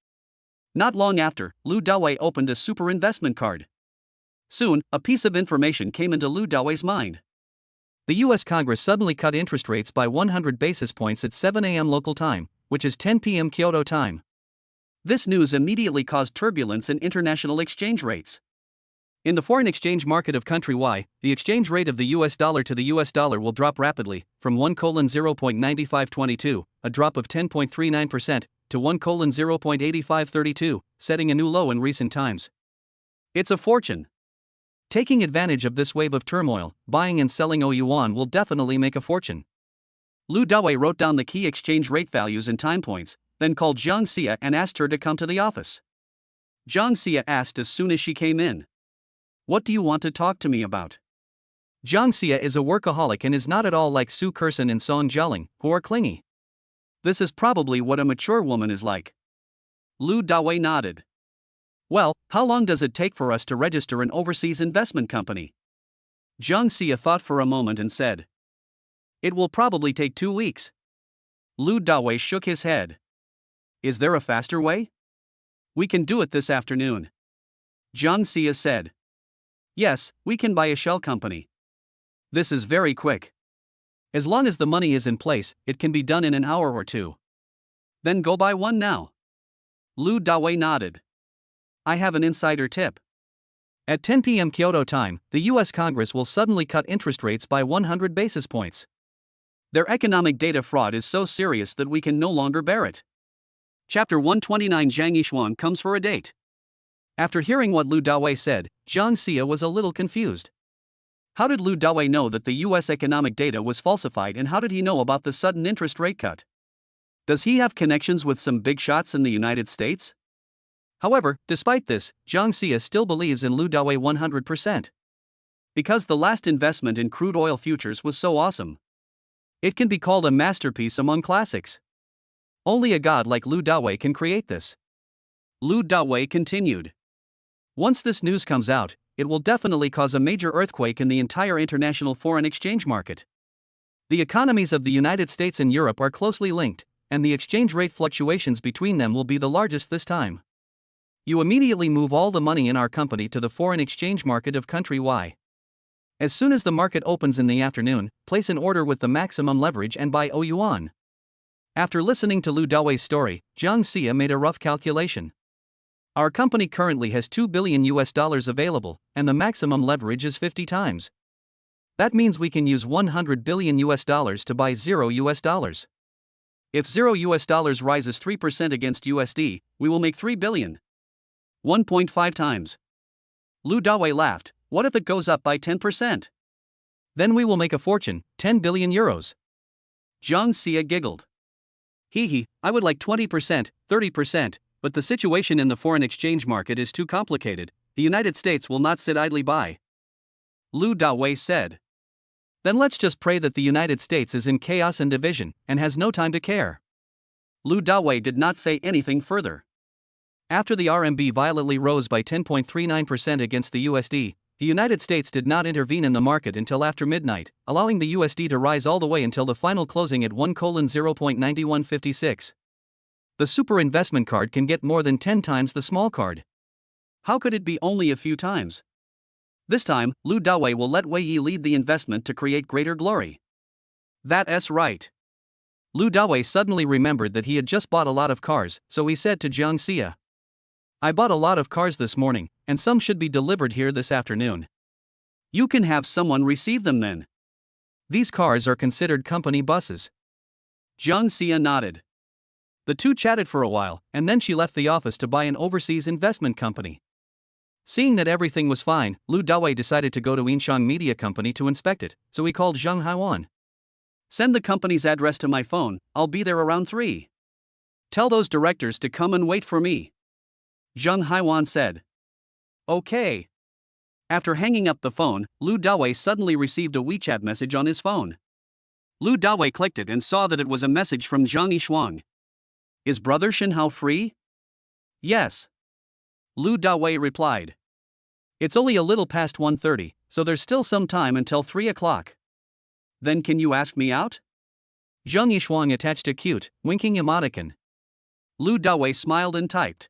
Not long after, Lu Dawei opened a super investment card. Soon, a piece of information came into Lu Dawei's mind. The US Congress suddenly cut interest rates by 100 basis points at 7 a.m. local time, which is 10 p.m. Kyoto time. This news immediately caused turbulence in international exchange rates. In the foreign exchange market of country Y, the exchange rate of the US dollar to the US dollar will drop rapidly, from 1:0.9522, a drop of 10.39%, to 1:0.8532, setting a new low in recent times. It's a fortune. Taking advantage of this wave of turmoil, buying and selling yuan will definitely make a fortune. Lu Dawei wrote down the key exchange rate values and time points, then called Zhang Xia and asked her to come to the office. Zhang Xia asked as soon as she came in, "What do you want to talk to me about?" Zhang Xia is a workaholic and is not at all like Su Kersen and Song Jialing, who are clingy. This is probably what a mature woman is like. Lu Dawei nodded. "Well, how long does it take for us to register an overseas investment company?" Zhang Xia thought for a moment and said, "It will probably take 2 weeks." Lu Dawei shook his head. "Is there a faster way?" "We can do it this afternoon." Zhang Xia said. "Yes, we can buy a shell company. This is very quick. As long as the money is in place, it can be done in an hour or 2. Then go buy one now." Lu Dawei nodded. "I have an insider tip. At 10 p.m. Kyoto time, the US Congress will suddenly cut interest rates by 100 basis points. Their economic data fraud is so serious that we can no longer bear it." Chapter 129. Zhang Yishuan comes for a date. After hearing what Lu Dawei said, Zhang Xia was a little confused. How did Lu Dawei know that the US economic data was falsified, and how did he know about the sudden interest rate cut? Does he have connections with some big shots in the United States? However, despite this, Jiang Xia still believes in Lu Dawei 100%. Because the last investment in crude oil futures was so awesome. It can be called a masterpiece among classics. Only a god like Lu Dawei can create this. Lu Dawei continued. Once this news comes out, it will definitely cause a major earthquake in the entire international foreign exchange market. The economies of the United States and Europe are closely linked, and the exchange rate fluctuations between them will be the largest this time. You immediately move all the money in our company to the foreign exchange market of country Y. As soon as the market opens in the afternoon, place an order with the maximum leverage and buy yuan. After listening to Lu Dawei's story, Jiang Xia made a rough calculation. Our company currently has $2 billion available, and the maximum leverage is 50 times. That means we can use $100 billion to buy $0. If $0 rises 3% against USD, we will make $3 billion. 1.5 times. Lu Dawei laughed. What if it goes up by 10%? Then we will make a fortune, 10 billion euros. Jiang Xia giggled. Hee, I would like 20%, 30%, but the situation in the foreign exchange market is too complicated. The United States will not sit idly by. Lu Dawei said. Then let's just pray that the United States is in chaos and division, and has no time to care. Lu Dawei did not say anything further. After the RMB violently rose by 10.39% against the USD, the United States did not intervene in the market until after midnight, allowing the USD to rise all the way until the final closing at 1:0.9156. The super investment card can get more than 10 times the small card. How could it be only a few times? This time, Lu Dawei will let Wei Yi lead the investment to create greater glory. That's right. Lu Dawei suddenly remembered that he had just bought a lot of cars, so he said to Jiang Xia, I bought a lot of cars this morning, and some should be delivered here this afternoon. You can have someone receive them then. These cars are considered company buses. Jiang Xia nodded. The two chatted for a while, and then she left the office to buy an overseas investment company. Seeing that everything was fine, Lu Dawei decided to go to Inshang Media Company to inspect it, so he called Zheng Haiwan. Send the company's address to my phone, I'll be there around 3. Tell those directors to come and wait for me. Zheng Haiwan said. Okay. After hanging up the phone, Lu Dawei suddenly received a WeChat message on his phone. Lu Dawei clicked it and saw that it was a message from Zhang Yishuang. Is brother Shenhao free? Yes. Lu Dawei replied. It's only a little past 1:30, so there's still some time until 3 o'clock. Then can you ask me out? Zhang Yishuang attached a cute, winking emoticon. Lu Dawei smiled and typed.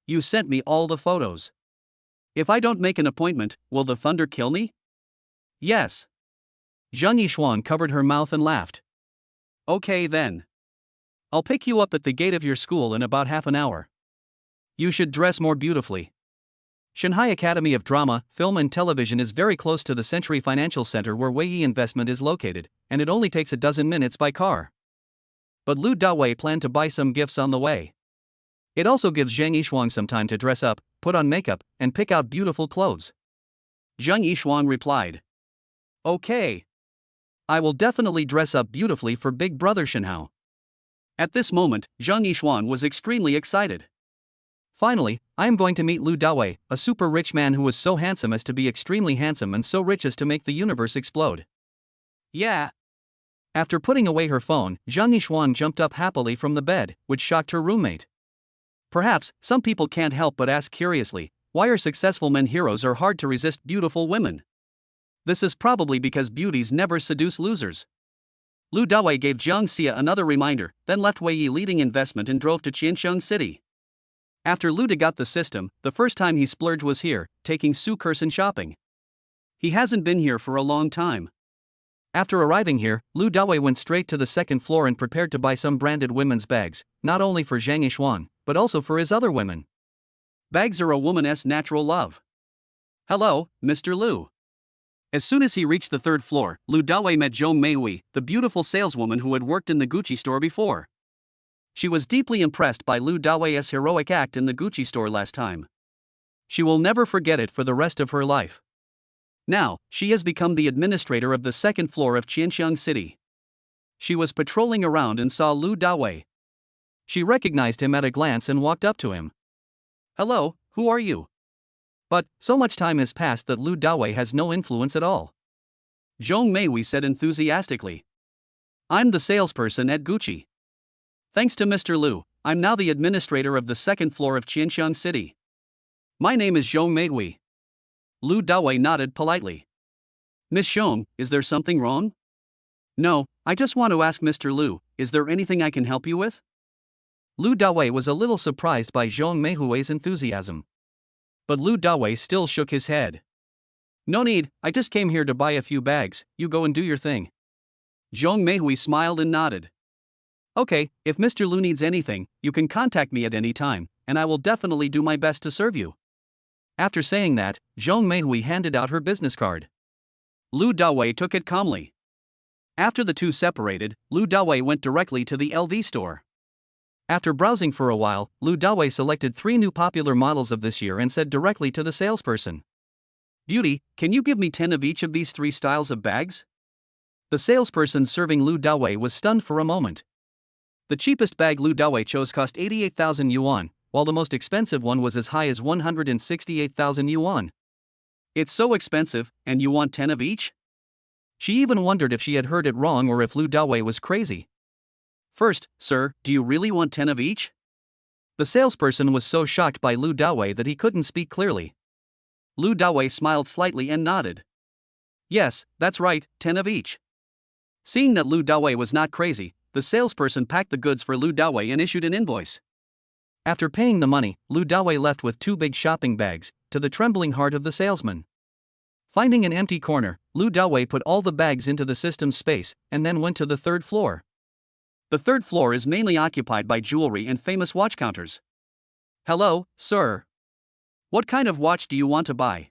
You sent me all the photos. If I don't make an appointment, will the thunder kill me? Yes. Zhang Yishuang covered her mouth and laughed. Okay then. I'll pick you up at the gate of your school in about half an hour. You should dress more beautifully. Shanghai Academy of Drama, Film and Television is very close to the Century Financial Center where Wei Yi Investment is located, and it only takes a dozen minutes by car. But Lu Dawei planned to buy some gifts on the way. It also gives Zhang Yishuang some time to dress up, put on makeup, and pick out beautiful clothes. Zhang Yishuang replied. Okay. I will definitely dress up beautifully for Big Brother Shenhao. At this moment, Zhang Yishuang was extremely excited. Finally, I am going to meet Lu Dawei, a super rich man who was so handsome as to be extremely handsome and so rich as to make the universe explode. Yeah. After putting away her phone, Zhang Yishuang jumped up happily from the bed, which shocked her roommate. Perhaps, some people can't help but ask curiously, why are successful men heroes are hard to resist beautiful women? This is probably because beauties never seduce losers. Lu Dawei gave Jiang Xia another reminder, then left Wei Yi leading investment and drove to Qiansheng City. After Lu Da got the system, the first time he splurged was here, taking Su Kerson shopping. He hasn't been here for a long time. After arriving here, Lu Dawei went straight to the second floor and prepared to buy some branded women's bags, not only for Zhang Yishuang, but also for his other women. Bags are a woman's natural love. Hello, Mr. Lu. As soon as he reached the third floor, Lu Dawei met Zhou Meiwei, the beautiful saleswoman who had worked in the Gucci store before. She was deeply impressed by Lu Dawei's heroic act in the Gucci store last time. She will never forget it for the rest of her life. Now, she has become the administrator of the second floor of Qianxiang City. She was patrolling around and saw Lu Dawei. She recognized him at a glance and walked up to him. "Hello, who are you?" But, so much time has passed that Lu Dawei has no influence at all. Zhong Meihui said enthusiastically. "I'm the salesperson at Gucci. Thanks to Mr. Lu, I'm now the administrator of the second floor of Qianxiang City. My name is Zhong Meihui." Lu Dawei nodded politely. "Miss Zhong, is there something wrong?" "No, I just want to ask Mr. Lu, is there anything I can help you with?" Lu Dawei was a little surprised by Zhong Meihui's enthusiasm. But Lu Dawei still shook his head. "No need, I just came here to buy a few bags, you go and do your thing." Zhong Meihui smiled and nodded. "Okay, if Mr. Lu needs anything, you can contact me at any time, and I will definitely do my best to serve you." After saying that, Zhong Meihui handed out her business card. Lu Dawei took it calmly. After the two separated, Lu Dawei went directly to the LV store. After browsing for a while, Lu Dawei selected 3 new popular models of this year and said directly to the salesperson, "Beauty, can you give me 10 of each of these 3 styles of bags?" The salesperson serving Lu Dawei was stunned for a moment. The cheapest bag Lu Dawei chose cost 88,000 yuan, while the most expensive one was as high as 168,000 yuan. "It's so expensive, and you want 10 of each?" She even wondered if she had heard it wrong or if Lu Dawei was crazy. "First, sir, do you really want 10 of each?" The salesperson was so shocked by Lu Dawei that he couldn't speak clearly. Lu Dawei smiled slightly and nodded. "Yes, that's right, 10 of each." Seeing that Lu Dawei was not crazy, the salesperson packed the goods for Lu Dawei and issued an invoice. After paying the money, Lu Dawei left with 2 big shopping bags, to the trembling heart of the salesman. Finding an empty corner, Lu Dawei put all the bags into the system's space, and then went to the 3rd floor. The 3rd floor is mainly occupied by jewelry and famous watch counters. "Hello, sir. What kind of watch do you want to buy?"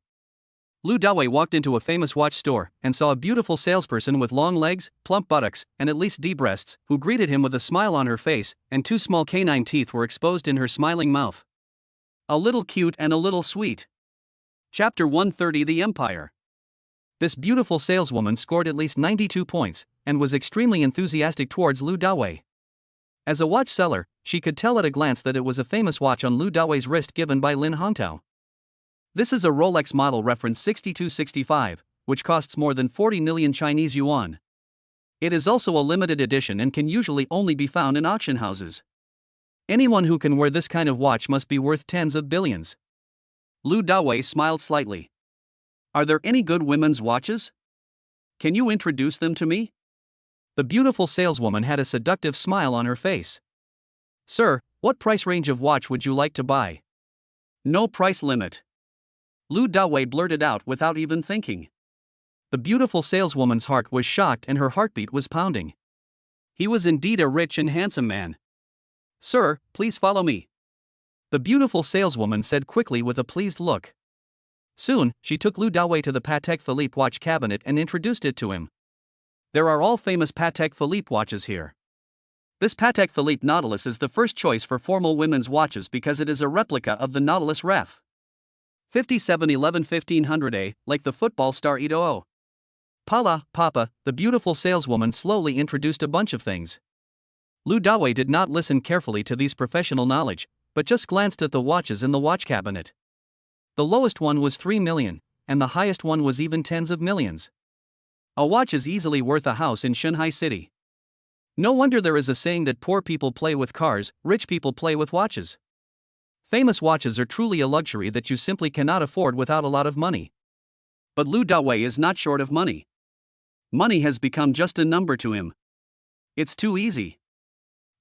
Lu Dawei walked into a famous watch store and saw a beautiful salesperson with long legs, plump buttocks, and at least D breasts, who greeted him with a smile on her face, and 2 small canine teeth were exposed in her smiling mouth. A little cute and a little sweet. Chapter 130 The Empire. This beautiful saleswoman scored at least 92 points, and was extremely enthusiastic towards Lu Dawei. As a watch seller, she could tell at a glance that it was a famous watch on Lu Dawei's wrist given by Lin Hongtao. This is a Rolex model reference 6265, which costs more than 40 million Chinese yuan. It is also a limited edition and can usually only be found in auction houses. Anyone who can wear this kind of watch must be worth tens of billions. Lu Dawei smiled slightly. "Are there any good women's watches? Can you introduce them to me?" The beautiful saleswoman had a seductive smile on her face. "Sir, what price range of watch would you like to buy?" "No price limit." Lu Dawei blurted out without even thinking. The beautiful saleswoman's heart was shocked and her heartbeat was pounding. He was indeed a rich and handsome man. "Sir, please follow me," the beautiful saleswoman said quickly with a pleased look. Soon, she took Lu Dawei to the Patek Philippe watch cabinet and introduced it to him. "There are all famous Patek Philippe watches here. This Patek Philippe Nautilus is the first choice for formal women's watches because it is a replica of the Nautilus Ref. 5711-1500A, like the football star Eto'o." Papa, the beautiful saleswoman slowly introduced a bunch of things. Lu Dawei did not listen carefully to these professional knowledge, but just glanced at the watches in the watch cabinet. The lowest one was 3 million, and the highest one was even tens of millions. A watch is easily worth a house in Shanghai City. No wonder there is a saying that poor people play with cars, rich people play with watches. Famous watches are truly a luxury that you simply cannot afford without a lot of money. But Lu Dawei is not short of money. Money has become just a number to him. It's too easy.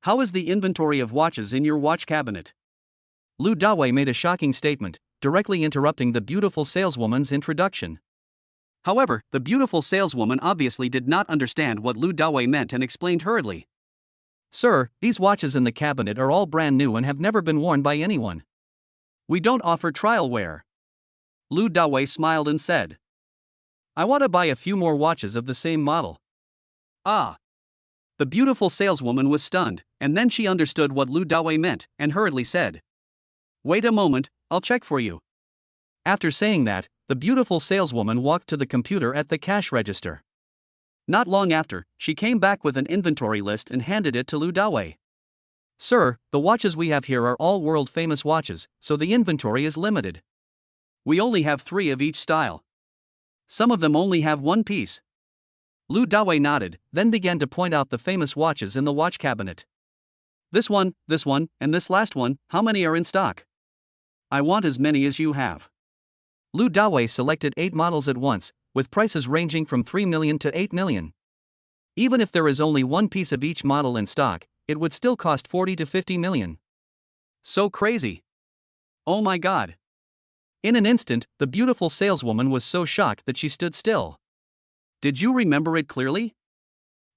"How is the inventory of watches in your watch cabinet?" Lu Dawei made a shocking statement, directly interrupting the beautiful saleswoman's introduction. However, the beautiful saleswoman obviously did not understand what Lu Dawei meant and explained hurriedly. "Sir, these watches in the cabinet are all brand new and have never been worn by anyone. We don't offer trial wear." Lu Dawei smiled and said, "I want to buy a few more watches of the same model." "Ah." The beautiful saleswoman was stunned, and then she understood what Lu Dawei meant, and hurriedly said, "Wait a moment, I'll check for you." After saying that, the beautiful saleswoman walked to the computer at the cash register. Not long after, she came back with an inventory list and handed it to Lu Dawei. Sir, the watches we have here are all world-famous watches, so the inventory is limited. We only have 3 of each style. Some of them only have one piece. Lu Dawei nodded, then began to point out the famous watches in the watch cabinet. This one, and this last one, how many are in stock? I want as many as you have. Lu Dawei selected 8 models at once, with prices ranging from 3 million to 8 million. Even if there is only one piece of each model in stock, it would still cost 40 to 50 million. So crazy. Oh my god. In an instant, the beautiful saleswoman was so shocked that she stood still. Did you remember it clearly?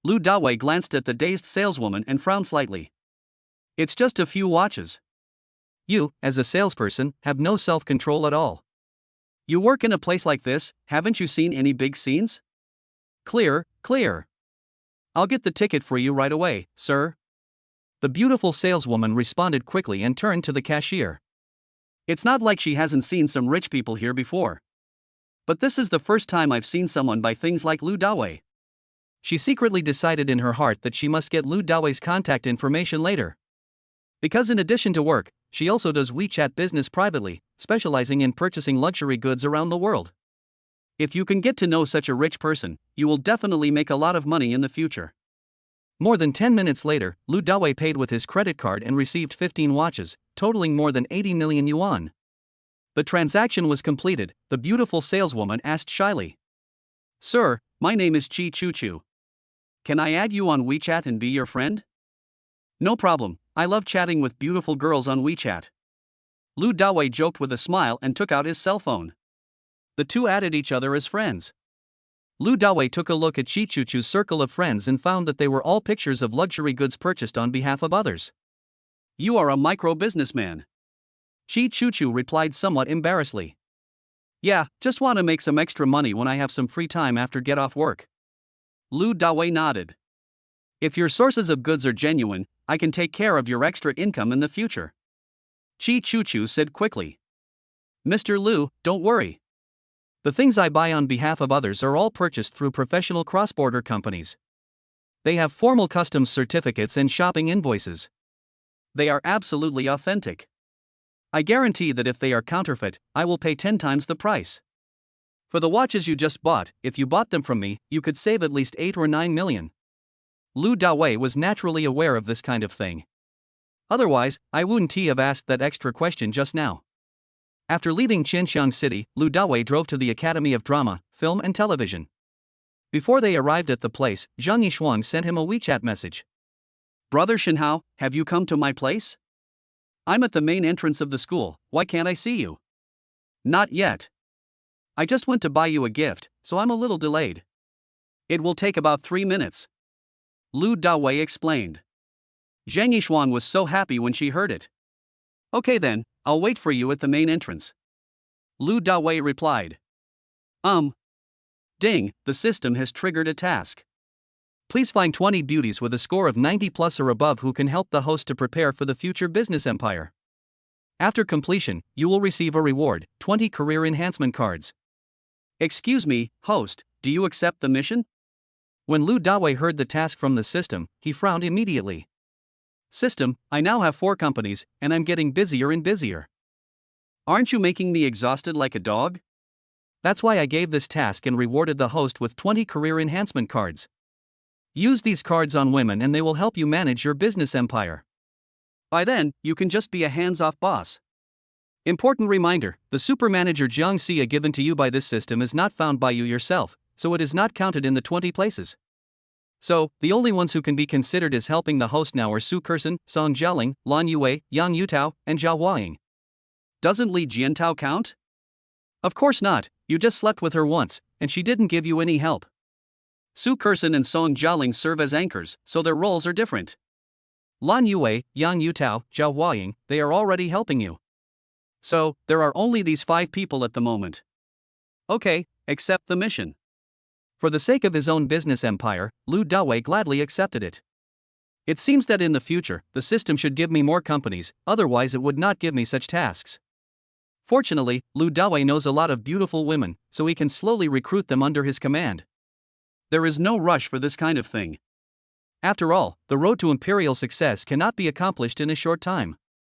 Lu Dawei glanced at the dazed saleswoman and frowned slightly. It's just a few watches. You, as a salesperson, have no self-control at all. You work in a place like this, haven't you seen any big scenes? Clear. I'll get the ticket for you right away, sir. The beautiful saleswoman responded quickly and turned to the cashier. It's not like she hasn't seen some rich people here before. But this is the first time I've seen someone buy things like Lu Dawei. She secretly decided in her heart that she must get Lu Dawei's contact information later. Because in addition to work, she also does WeChat business privately, specializing in purchasing luxury goods around the world. If you can get to know such a rich person, you will definitely make a lot of money in the future. More than 10 minutes later, Lu Dawei paid with his credit card and received 15 watches, totaling more than 80 million yuan. The transaction was completed. The beautiful saleswoman asked shyly. Sir, my name is Chi Chu Chu. Can I add you on WeChat and be your friend? No problem, I love chatting with beautiful girls on WeChat. Lu Dawei joked with a smile and took out his cell phone. The two added each other as friends. Lu Dawei took a look at Chi Chu Chu's circle of friends and found that they were all pictures of luxury goods purchased on behalf of others. You are a micro-businessman. Chi Chu Chu replied somewhat embarrassedly. Yeah, just want to make some extra money when I have some free time after get off work. Lu Dawei nodded. If your sources of goods are genuine, I can take care of your extra income in the future. Chi Chu Chu said quickly. Mr. Lu, don't worry. The things I buy on behalf of others are all purchased through professional cross-border companies. They have formal customs certificates and shopping invoices. They are absolutely authentic. I guarantee that if they are counterfeit, I will pay 10 times the price. For the watches you just bought, if you bought them from me, you could save at least 8 or 9 million. Lu Dawei was naturally aware of this kind of thing. Otherwise, I wouldn't have asked that extra question just now. After leaving Xinxiang City, Lu Dawei drove to the Academy of Drama, Film and Television. Before they arrived at the place, Zhang Yishuang sent him a WeChat message. Brother Shenhao, have you come to my place? I'm at the main entrance of the school, why can't I see you? Not yet. I just went to buy you a gift, so I'm a little delayed. It will take about 3 minutes. Lu Dawei explained. Zhang Yishuang was so happy when she heard it. Okay then, I'll wait for you at the main entrance. Lu Dawei replied. Ding, the system has triggered a task. Please find 20 beauties with a score of 90 plus or above who can help the host to prepare for the future business empire. After completion, you will receive a reward, 20 career enhancement cards. Excuse me, host, do you accept the mission? When Lu Dawei heard the task from the system, he frowned immediately. System, I now have 4 companies, and I'm getting busier and busier. Aren't you making me exhausted like a dog? That's why I gave this task and rewarded the host with 20 career enhancement cards. Use these cards on women and they will help you manage your business empire. By then, you can just be a hands-off boss. Important reminder, the supermanager Jiang Xia given to you by this system is not found by you yourself, so it is not counted in the 20 places. So, the only ones who can be considered as helping the host now are Su Kersen, Song Jialing, Lan Yue, Yang Yutao, and Zhao Huaying. Doesn't Li Jiantao count? Of course not, you just slept with her once, and she didn't give you any help. Su Kersen and Song Jialing serve as anchors, so their roles are different. Lan Yue, Yang Yutao, Zhao Huaying, they are already helping you. So, there are only these 5 people at the moment. Okay, accept the mission. For the sake of his own business empire, Lu Dawei gladly accepted it. It seems that in the future, the system should give me more companies, otherwise it would not give me such tasks. Fortunately, Lu Dawei knows a lot of beautiful women, so he can slowly recruit them under his command. There is no rush for this kind of thing. After all, the road to imperial success cannot be accomplished in a short time.